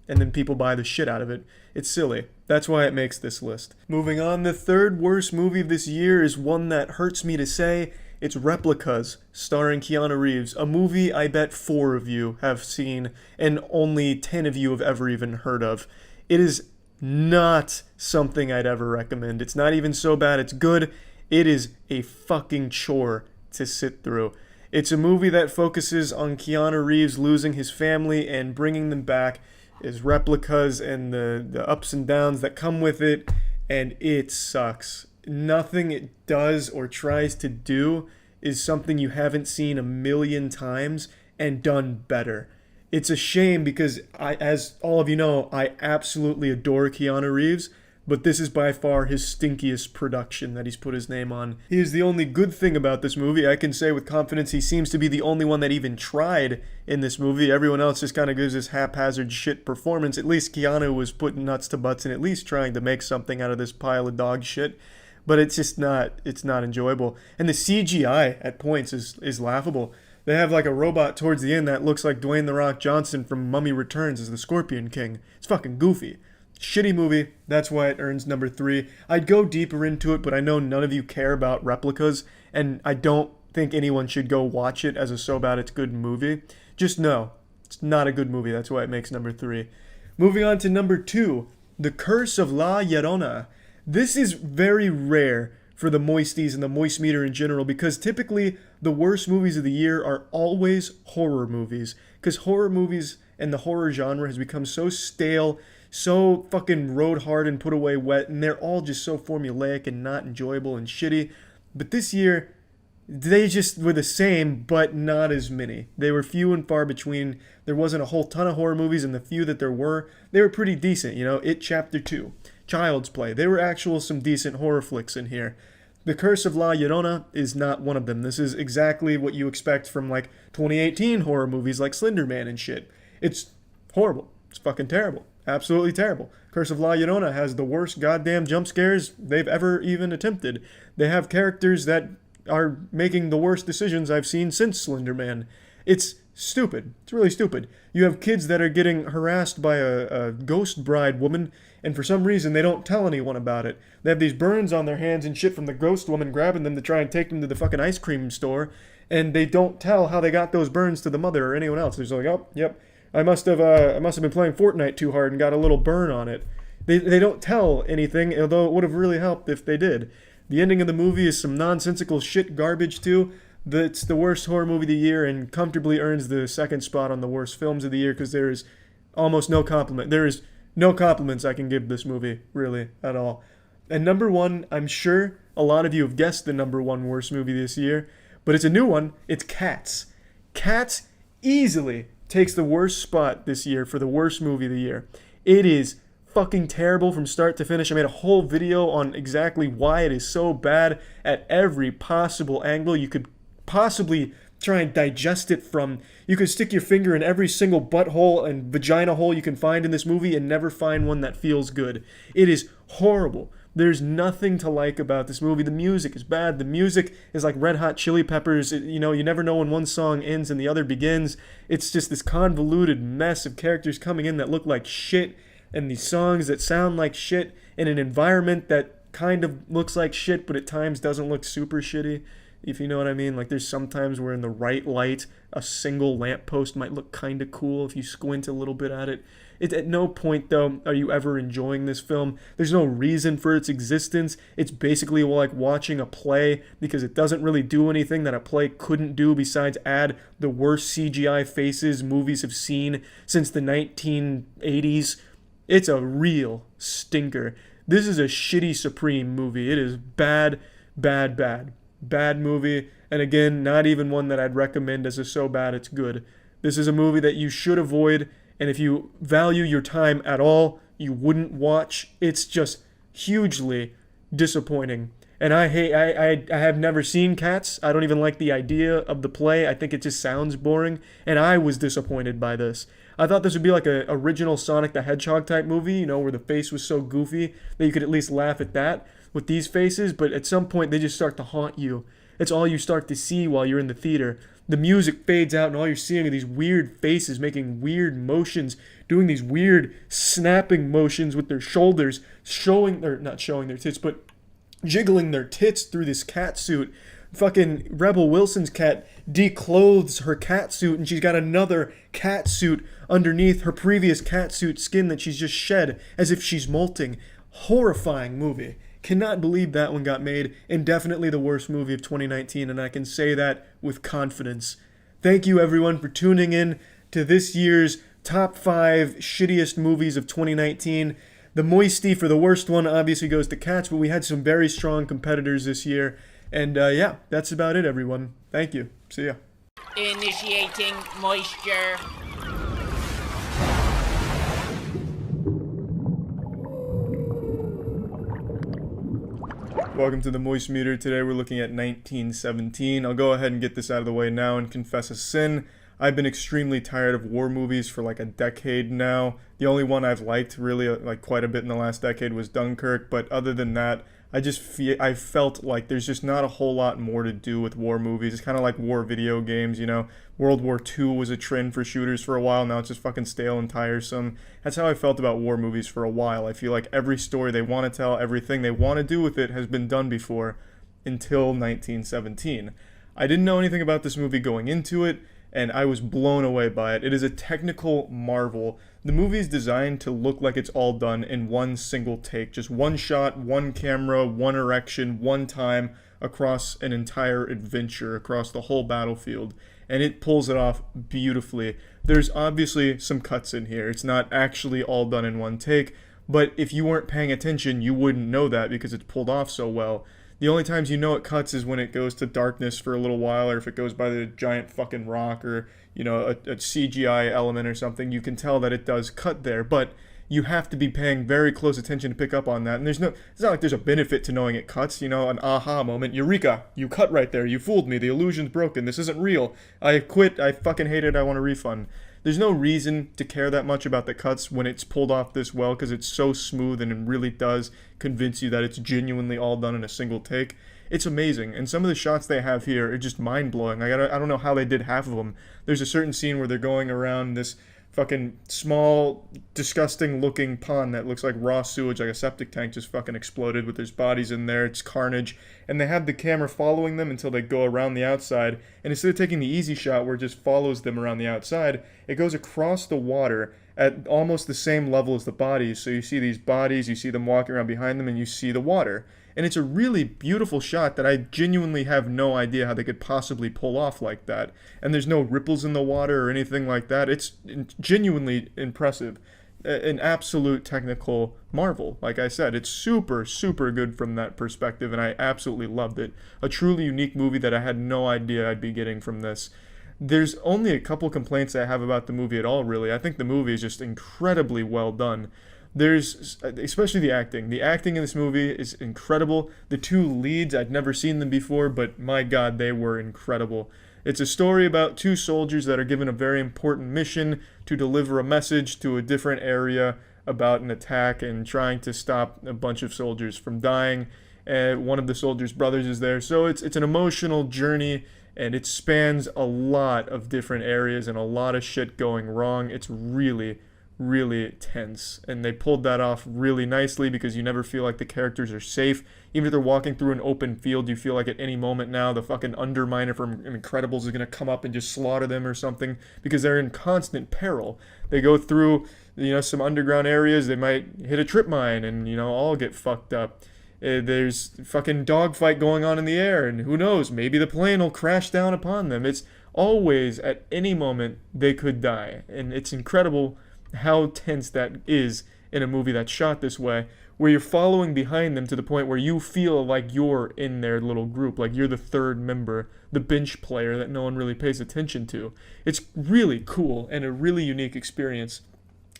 And then people buy the shit out of it. It's silly. That's why it makes this list. Moving on, the third worst movie of this year is one that hurts me to say. It's Replicas, starring Keanu Reeves, a movie I bet 4 of you have seen and only 10 of you have ever even heard of. It is not something I'd ever recommend. It's not even so bad it's good. It is a fucking chore to sit through. It's a movie that focuses on Keanu Reeves losing his family and bringing them back as replicas and the ups and downs that come with it, and it sucks. Nothing it does or tries to do is something you haven't seen a million times and done better. It's a shame because as all of you know, I absolutely adore Keanu Reeves, but this is by far his stinkiest production that he's put his name on. He is the only good thing about this movie. I can say with confidence he seems to be the only one that even tried in this movie. Everyone else just kind of gives this haphazard shit performance. At least Keanu was putting nuts to butts and at least trying to make something out of this pile of dog shit. But it's just not enjoyable. And the CGI at points is laughable. They have like a robot towards the end that looks like Dwayne "The Rock" Johnson from Mummy Returns as the Scorpion King. It's fucking goofy. Shitty movie. That's why it earns number 3. I'd go deeper into it, but I know none of you care about Replicas, and I don't think anyone should go watch it as a so bad it's good movie. Just know, it's not a good movie. That's why it makes number 3. Moving on to number 2, The Curse of La Llorona. This is very rare for the Moisties and the MoistMeter in general, because typically the worst movies of the year are always horror movies, because horror movies and the horror genre has become so stale, so fucking rode hard and put away wet, and they're all just so formulaic and not enjoyable and shitty. But this year, they just were the same, but not as many. They were few and far between. There wasn't a whole ton of horror movies, and the few that there were, they were pretty decent. It Chapter 2, Child's Play. There were some decent horror flicks in here. The Curse of La Llorona is not one of them. This is exactly what you expect from like 2018 horror movies like Slender Man and shit. It's horrible. It's fucking terrible. Absolutely terrible. Curse of La Llorona has the worst goddamn jump scares they've ever even attempted. They have characters that are making the worst decisions I've seen since Slender Man. It's stupid. It's really stupid. You have kids that are getting harassed by a ghost bride woman, and for some reason they don't tell anyone about it. They have these burns on their hands and shit from the ghost woman grabbing them to try and take them to the fucking ice cream store, and they don't tell how they got those burns to the mother or anyone else. They're just like, oh, yep, I must have been playing Fortnite too hard and got a little burn on it. They don't tell anything, although it would have really helped if they did. The ending of the movie is some nonsensical shit garbage too. It's the worst horror movie of the year and comfortably earns the second spot on the worst films of the year because there is almost no compliment. There is no compliments I can give this movie, really, at all. And number 1, I'm sure a lot of you have guessed the number 1 worst movie this year, but it's a new one. It's Cats. Cats easily takes the worst spot this year for the worst movie of the year. It is fucking terrible from start to finish. I made a whole video on exactly why it is so bad at every possible angle you could possibly try and digest it from. You could stick your finger in every single butthole and vagina hole you can find in this movie and never find one that feels good. It is horrible. There's nothing to like about this movie. The music is bad. The music is like Red Hot Chili Peppers. You never know when one song ends and the other begins. It's just this convoluted mess of characters coming in that look like shit, and these songs that sound like shit in an environment that kind of looks like shit, but at times doesn't look super shitty, if you know what I mean. Like, there's sometimes where in the right light, a single lamppost might look kind of cool if you squint a little bit at it. At no point, though, are you ever enjoying this film. There's no reason for its existence. It's basically like watching a play, because it doesn't really do anything that a play couldn't do besides add the worst CGI faces movies have seen since the 1980s. It's a real stinker. This is a shitty Supreme movie. It is bad, bad, bad. Bad movie, and again, not even one that I'd recommend as a so bad it's good. This is a movie that you should avoid, and if you value your time at all, you wouldn't watch. It's just hugely disappointing. And I have never seen Cats. I don't even like the idea of the play. I think it just sounds boring, and I was disappointed by this. I thought this would be like a original Sonic the Hedgehog type movie, where the face was so goofy that you could at least laugh at that with these faces, but at some point they just start to haunt you. It's all you start to see while you're in the theater. The music fades out and all you're seeing are these weird faces making weird motions, doing these weird snapping motions with their shoulders, not showing their tits, but jiggling their tits through this cat suit. Fucking Rebel Wilson's cat declothes her cat suit, and she's got another cat suit underneath her previous cat suit skin that she's just shed as if she's molting. Horrifying movie. Cannot believe that one got made, and definitely the worst movie of 2019, and I can say that with confidence. Thank you everyone for tuning in to this year's top 5 shittiest movies of 2019. The Moisty for the worst one obviously goes to Cats, but we had some very strong competitors this year. And yeah, that's about it, everyone. Thank you. See ya. Initiating moisture. Welcome to the moistmeter. Today we're looking at 1917. I'll go ahead and get this out of the way now and confess a sin. I've been extremely tired of war movies for like a decade now. The only one I've liked really like quite a bit in the last decade was Dunkirk, but other than that, I felt like there's just not a whole lot more to do with war movies. It's kind of like war video games, World War II was a trend for shooters for a while. Now it's just fucking stale and tiresome. That's how I felt about war movies for a while. I feel like every story they want to tell, everything they want to do with it has been done before until 1917. I didn't know anything about this movie going into it, and I was blown away by it. It is a technical marvel. The movie is designed to look like it's all done in one single take. Just one shot, one camera, one erection, one time, across an entire adventure, across the whole battlefield. And it pulls it off beautifully. There's obviously some cuts in here. It's not actually all done in one take, but if you weren't paying attention, you wouldn't know that because it's pulled off so well. The only times you know it cuts is when it goes to darkness for a little while, or if it goes by the giant fucking rock, or, a CGI element or something. You can tell that it does cut there, but you have to be paying very close attention to pick up on that. And it's not like there's a benefit to knowing it cuts, an aha moment. Eureka! You cut right there. You fooled me. The illusion's broken. This isn't real. I quit. I fucking hate it. I want a refund. There's no reason to care that much about the cuts when it's pulled off this well, because it's so smooth and it really does convince you that it's genuinely all done in a single take. It's amazing, and some of the shots they have here are just mind-blowing. I don't know how they did half of them. There's a certain scene where they're going around this fucking small, disgusting-looking pond that looks like raw sewage, like a septic tank just fucking exploded with there's bodies in there. It's carnage, and they have the camera following them until they go around the outside, and instead of taking the easy shot where it just follows them around the outside, it goes across the water at almost the same level as the bodies. So you see these bodies, you see them walking around behind them, and you see the water. And it's a really beautiful shot that I genuinely have no idea how they could possibly pull off like that. And there's no ripples in the water or anything like that. It's genuinely impressive. An absolute technical marvel. Like I said, it's super, super good from that perspective, and I absolutely loved it. A truly unique movie that I had no idea I'd be getting from this. There's only a couple complaints I have about the movie at all, really. I think the movie is just incredibly well done. There's, especially the acting. The acting in this movie is incredible. The two leads, I'd never seen them before, but my God, they were incredible. It's a story about two soldiers that are given a very important mission to deliver a message to a different area about an attack and trying to stop a bunch of soldiers from dying. And one of the soldiers' brothers is there. So it's an emotional journey, and it spans a lot of different areas and a lot of shit going wrong. It's really, really tense, and they pulled that off really nicely because you never feel like the characters are safe. Even if they're walking through an open field, you feel like at any moment now the fucking Underminer from Incredibles is going to come up and just slaughter them or something, because they're in constant peril. They go through, some underground areas, they might hit a trip mine and, all get fucked up. There's fucking dogfight going on in the air, and who knows, maybe the plane will crash down upon them. It's always, at any moment, they could die, and it's incredible how tense that is in a movie that's shot this way, where you're following behind them to the point where you feel like you're in their little group, like you're the third member, the bench player that no one really pays attention to. It's really cool and a really unique experience.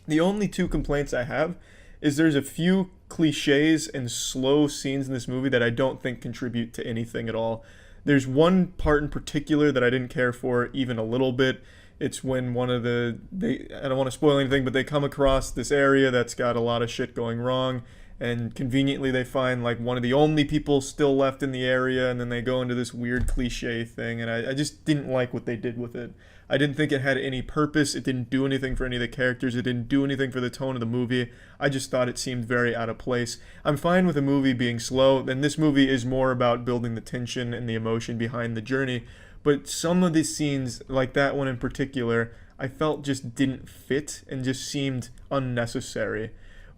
The only two complaints I have is there's a few cliches and slow scenes in this movie that I don't think contribute to anything at all. There's one part in particular that I didn't care for even a little bit. It's when I don't want to spoil anything, but they come across this area that's got a lot of shit going wrong, and conveniently they find like one of the only people still left in the area, and then they go into this weird cliche thing, and I just didn't like what they did with it. I didn't think it had any purpose. It didn't do anything for any of the characters. It didn't do anything for the tone of the movie. I just thought it seemed very out of place. I'm fine with a movie being slow, and this movie is more about building the tension and the emotion behind the journey. But some of the scenes, like that one in particular, I felt just didn't fit and just seemed unnecessary.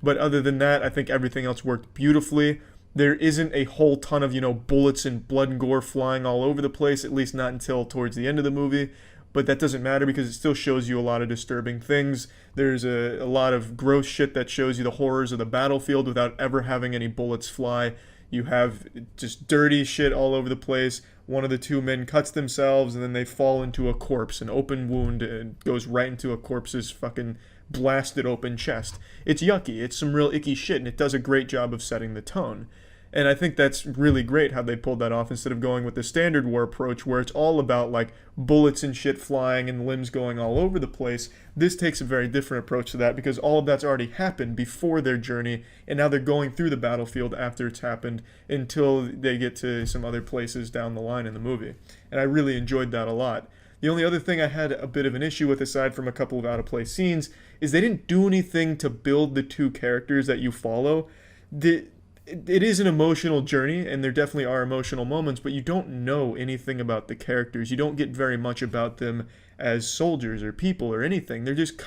But other than that, I think everything else worked beautifully. There isn't a whole ton of, bullets and blood and gore flying all over the place, at least not until towards the end of the movie. But that doesn't matter because it still shows you a lot of disturbing things. There's a lot of gross shit that shows you the horrors of the battlefield without ever having any bullets fly. You have just dirty shit all over the place. One of the two men cuts themselves and then they fall into a corpse, an open wound, and goes right into a corpse's fucking blasted open chest. It's yucky. It's some real icky shit, and it does a great job of setting the tone. And I think that's really great how they pulled that off instead of going with the standard war approach where it's all about like bullets and shit flying and limbs going all over the place. This takes a very different approach to that because all of that's already happened before their journey, and now they're going through the battlefield after it's happened until they get to some other places down the line in the movie. And I really enjoyed that a lot. The only other thing I had a bit of an issue with, aside from a couple of out-of-place scenes, is they didn't do anything to build the two characters that you follow. It is an emotional journey, and there definitely are emotional moments, but you don't know anything about the characters. You don't get very much about them as soldiers or people or anything. They're just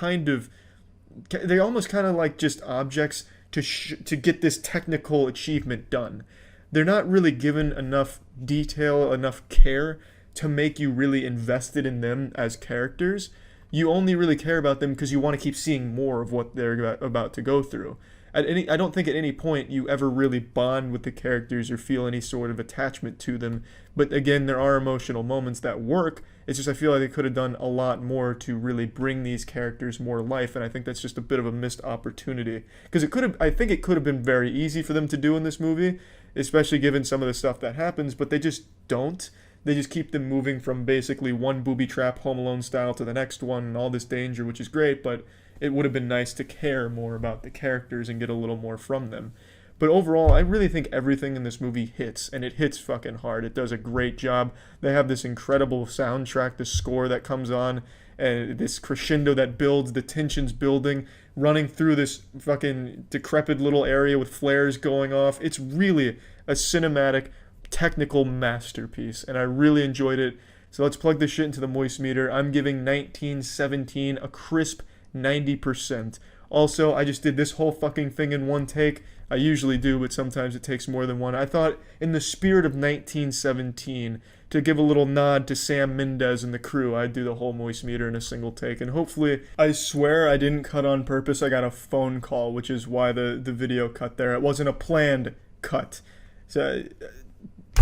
they're almost kind of like just objects to get this technical achievement done. They're not really given enough detail, enough care to make you really invested in them as characters. You only really care about them because you want to keep seeing more of what they're about to go through. I don't think at any point you ever really bond with the characters or feel any sort of attachment to them. But again, there are emotional moments that work. It's just I feel like they could have done a lot more to really bring these characters more life, and I think that's just a bit of a missed opportunity. Because I think it could have been very easy for them to do in this movie, especially given some of the stuff that happens, but they just don't. They just keep them moving from basically one booby trap Home Alone style to the next one and all this danger, which is great, but it would have been nice to care more about the characters and get a little more from them. But overall, I really think everything in this movie hits, and it hits fucking hard. It does a great job. They have this incredible soundtrack, the score that comes on, and this crescendo that builds, the tensions building, running through this fucking decrepit little area with flares going off. It's really a cinematic, technical masterpiece, and I really enjoyed it. So let's plug this shit into the moist meter. I'm giving 1917 a crisp 90%. Also, I just did this whole fucking thing in one take. I usually do, but sometimes it takes more than one. I thought, in the spirit of 1917, to give a little nod to Sam Mendes and the crew, I'd do the whole moist meter in a single take. And hopefully, I swear I didn't cut on purpose. I got a phone call, which is why the video cut there. It wasn't a planned cut. So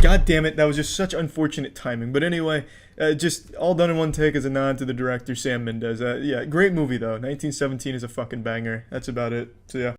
God damn it, that was just such unfortunate timing. But anyway, just all done in one take as a nod to the director, Sam Mendes. Yeah, great movie though. 1917 is a fucking banger. That's about it. So yeah.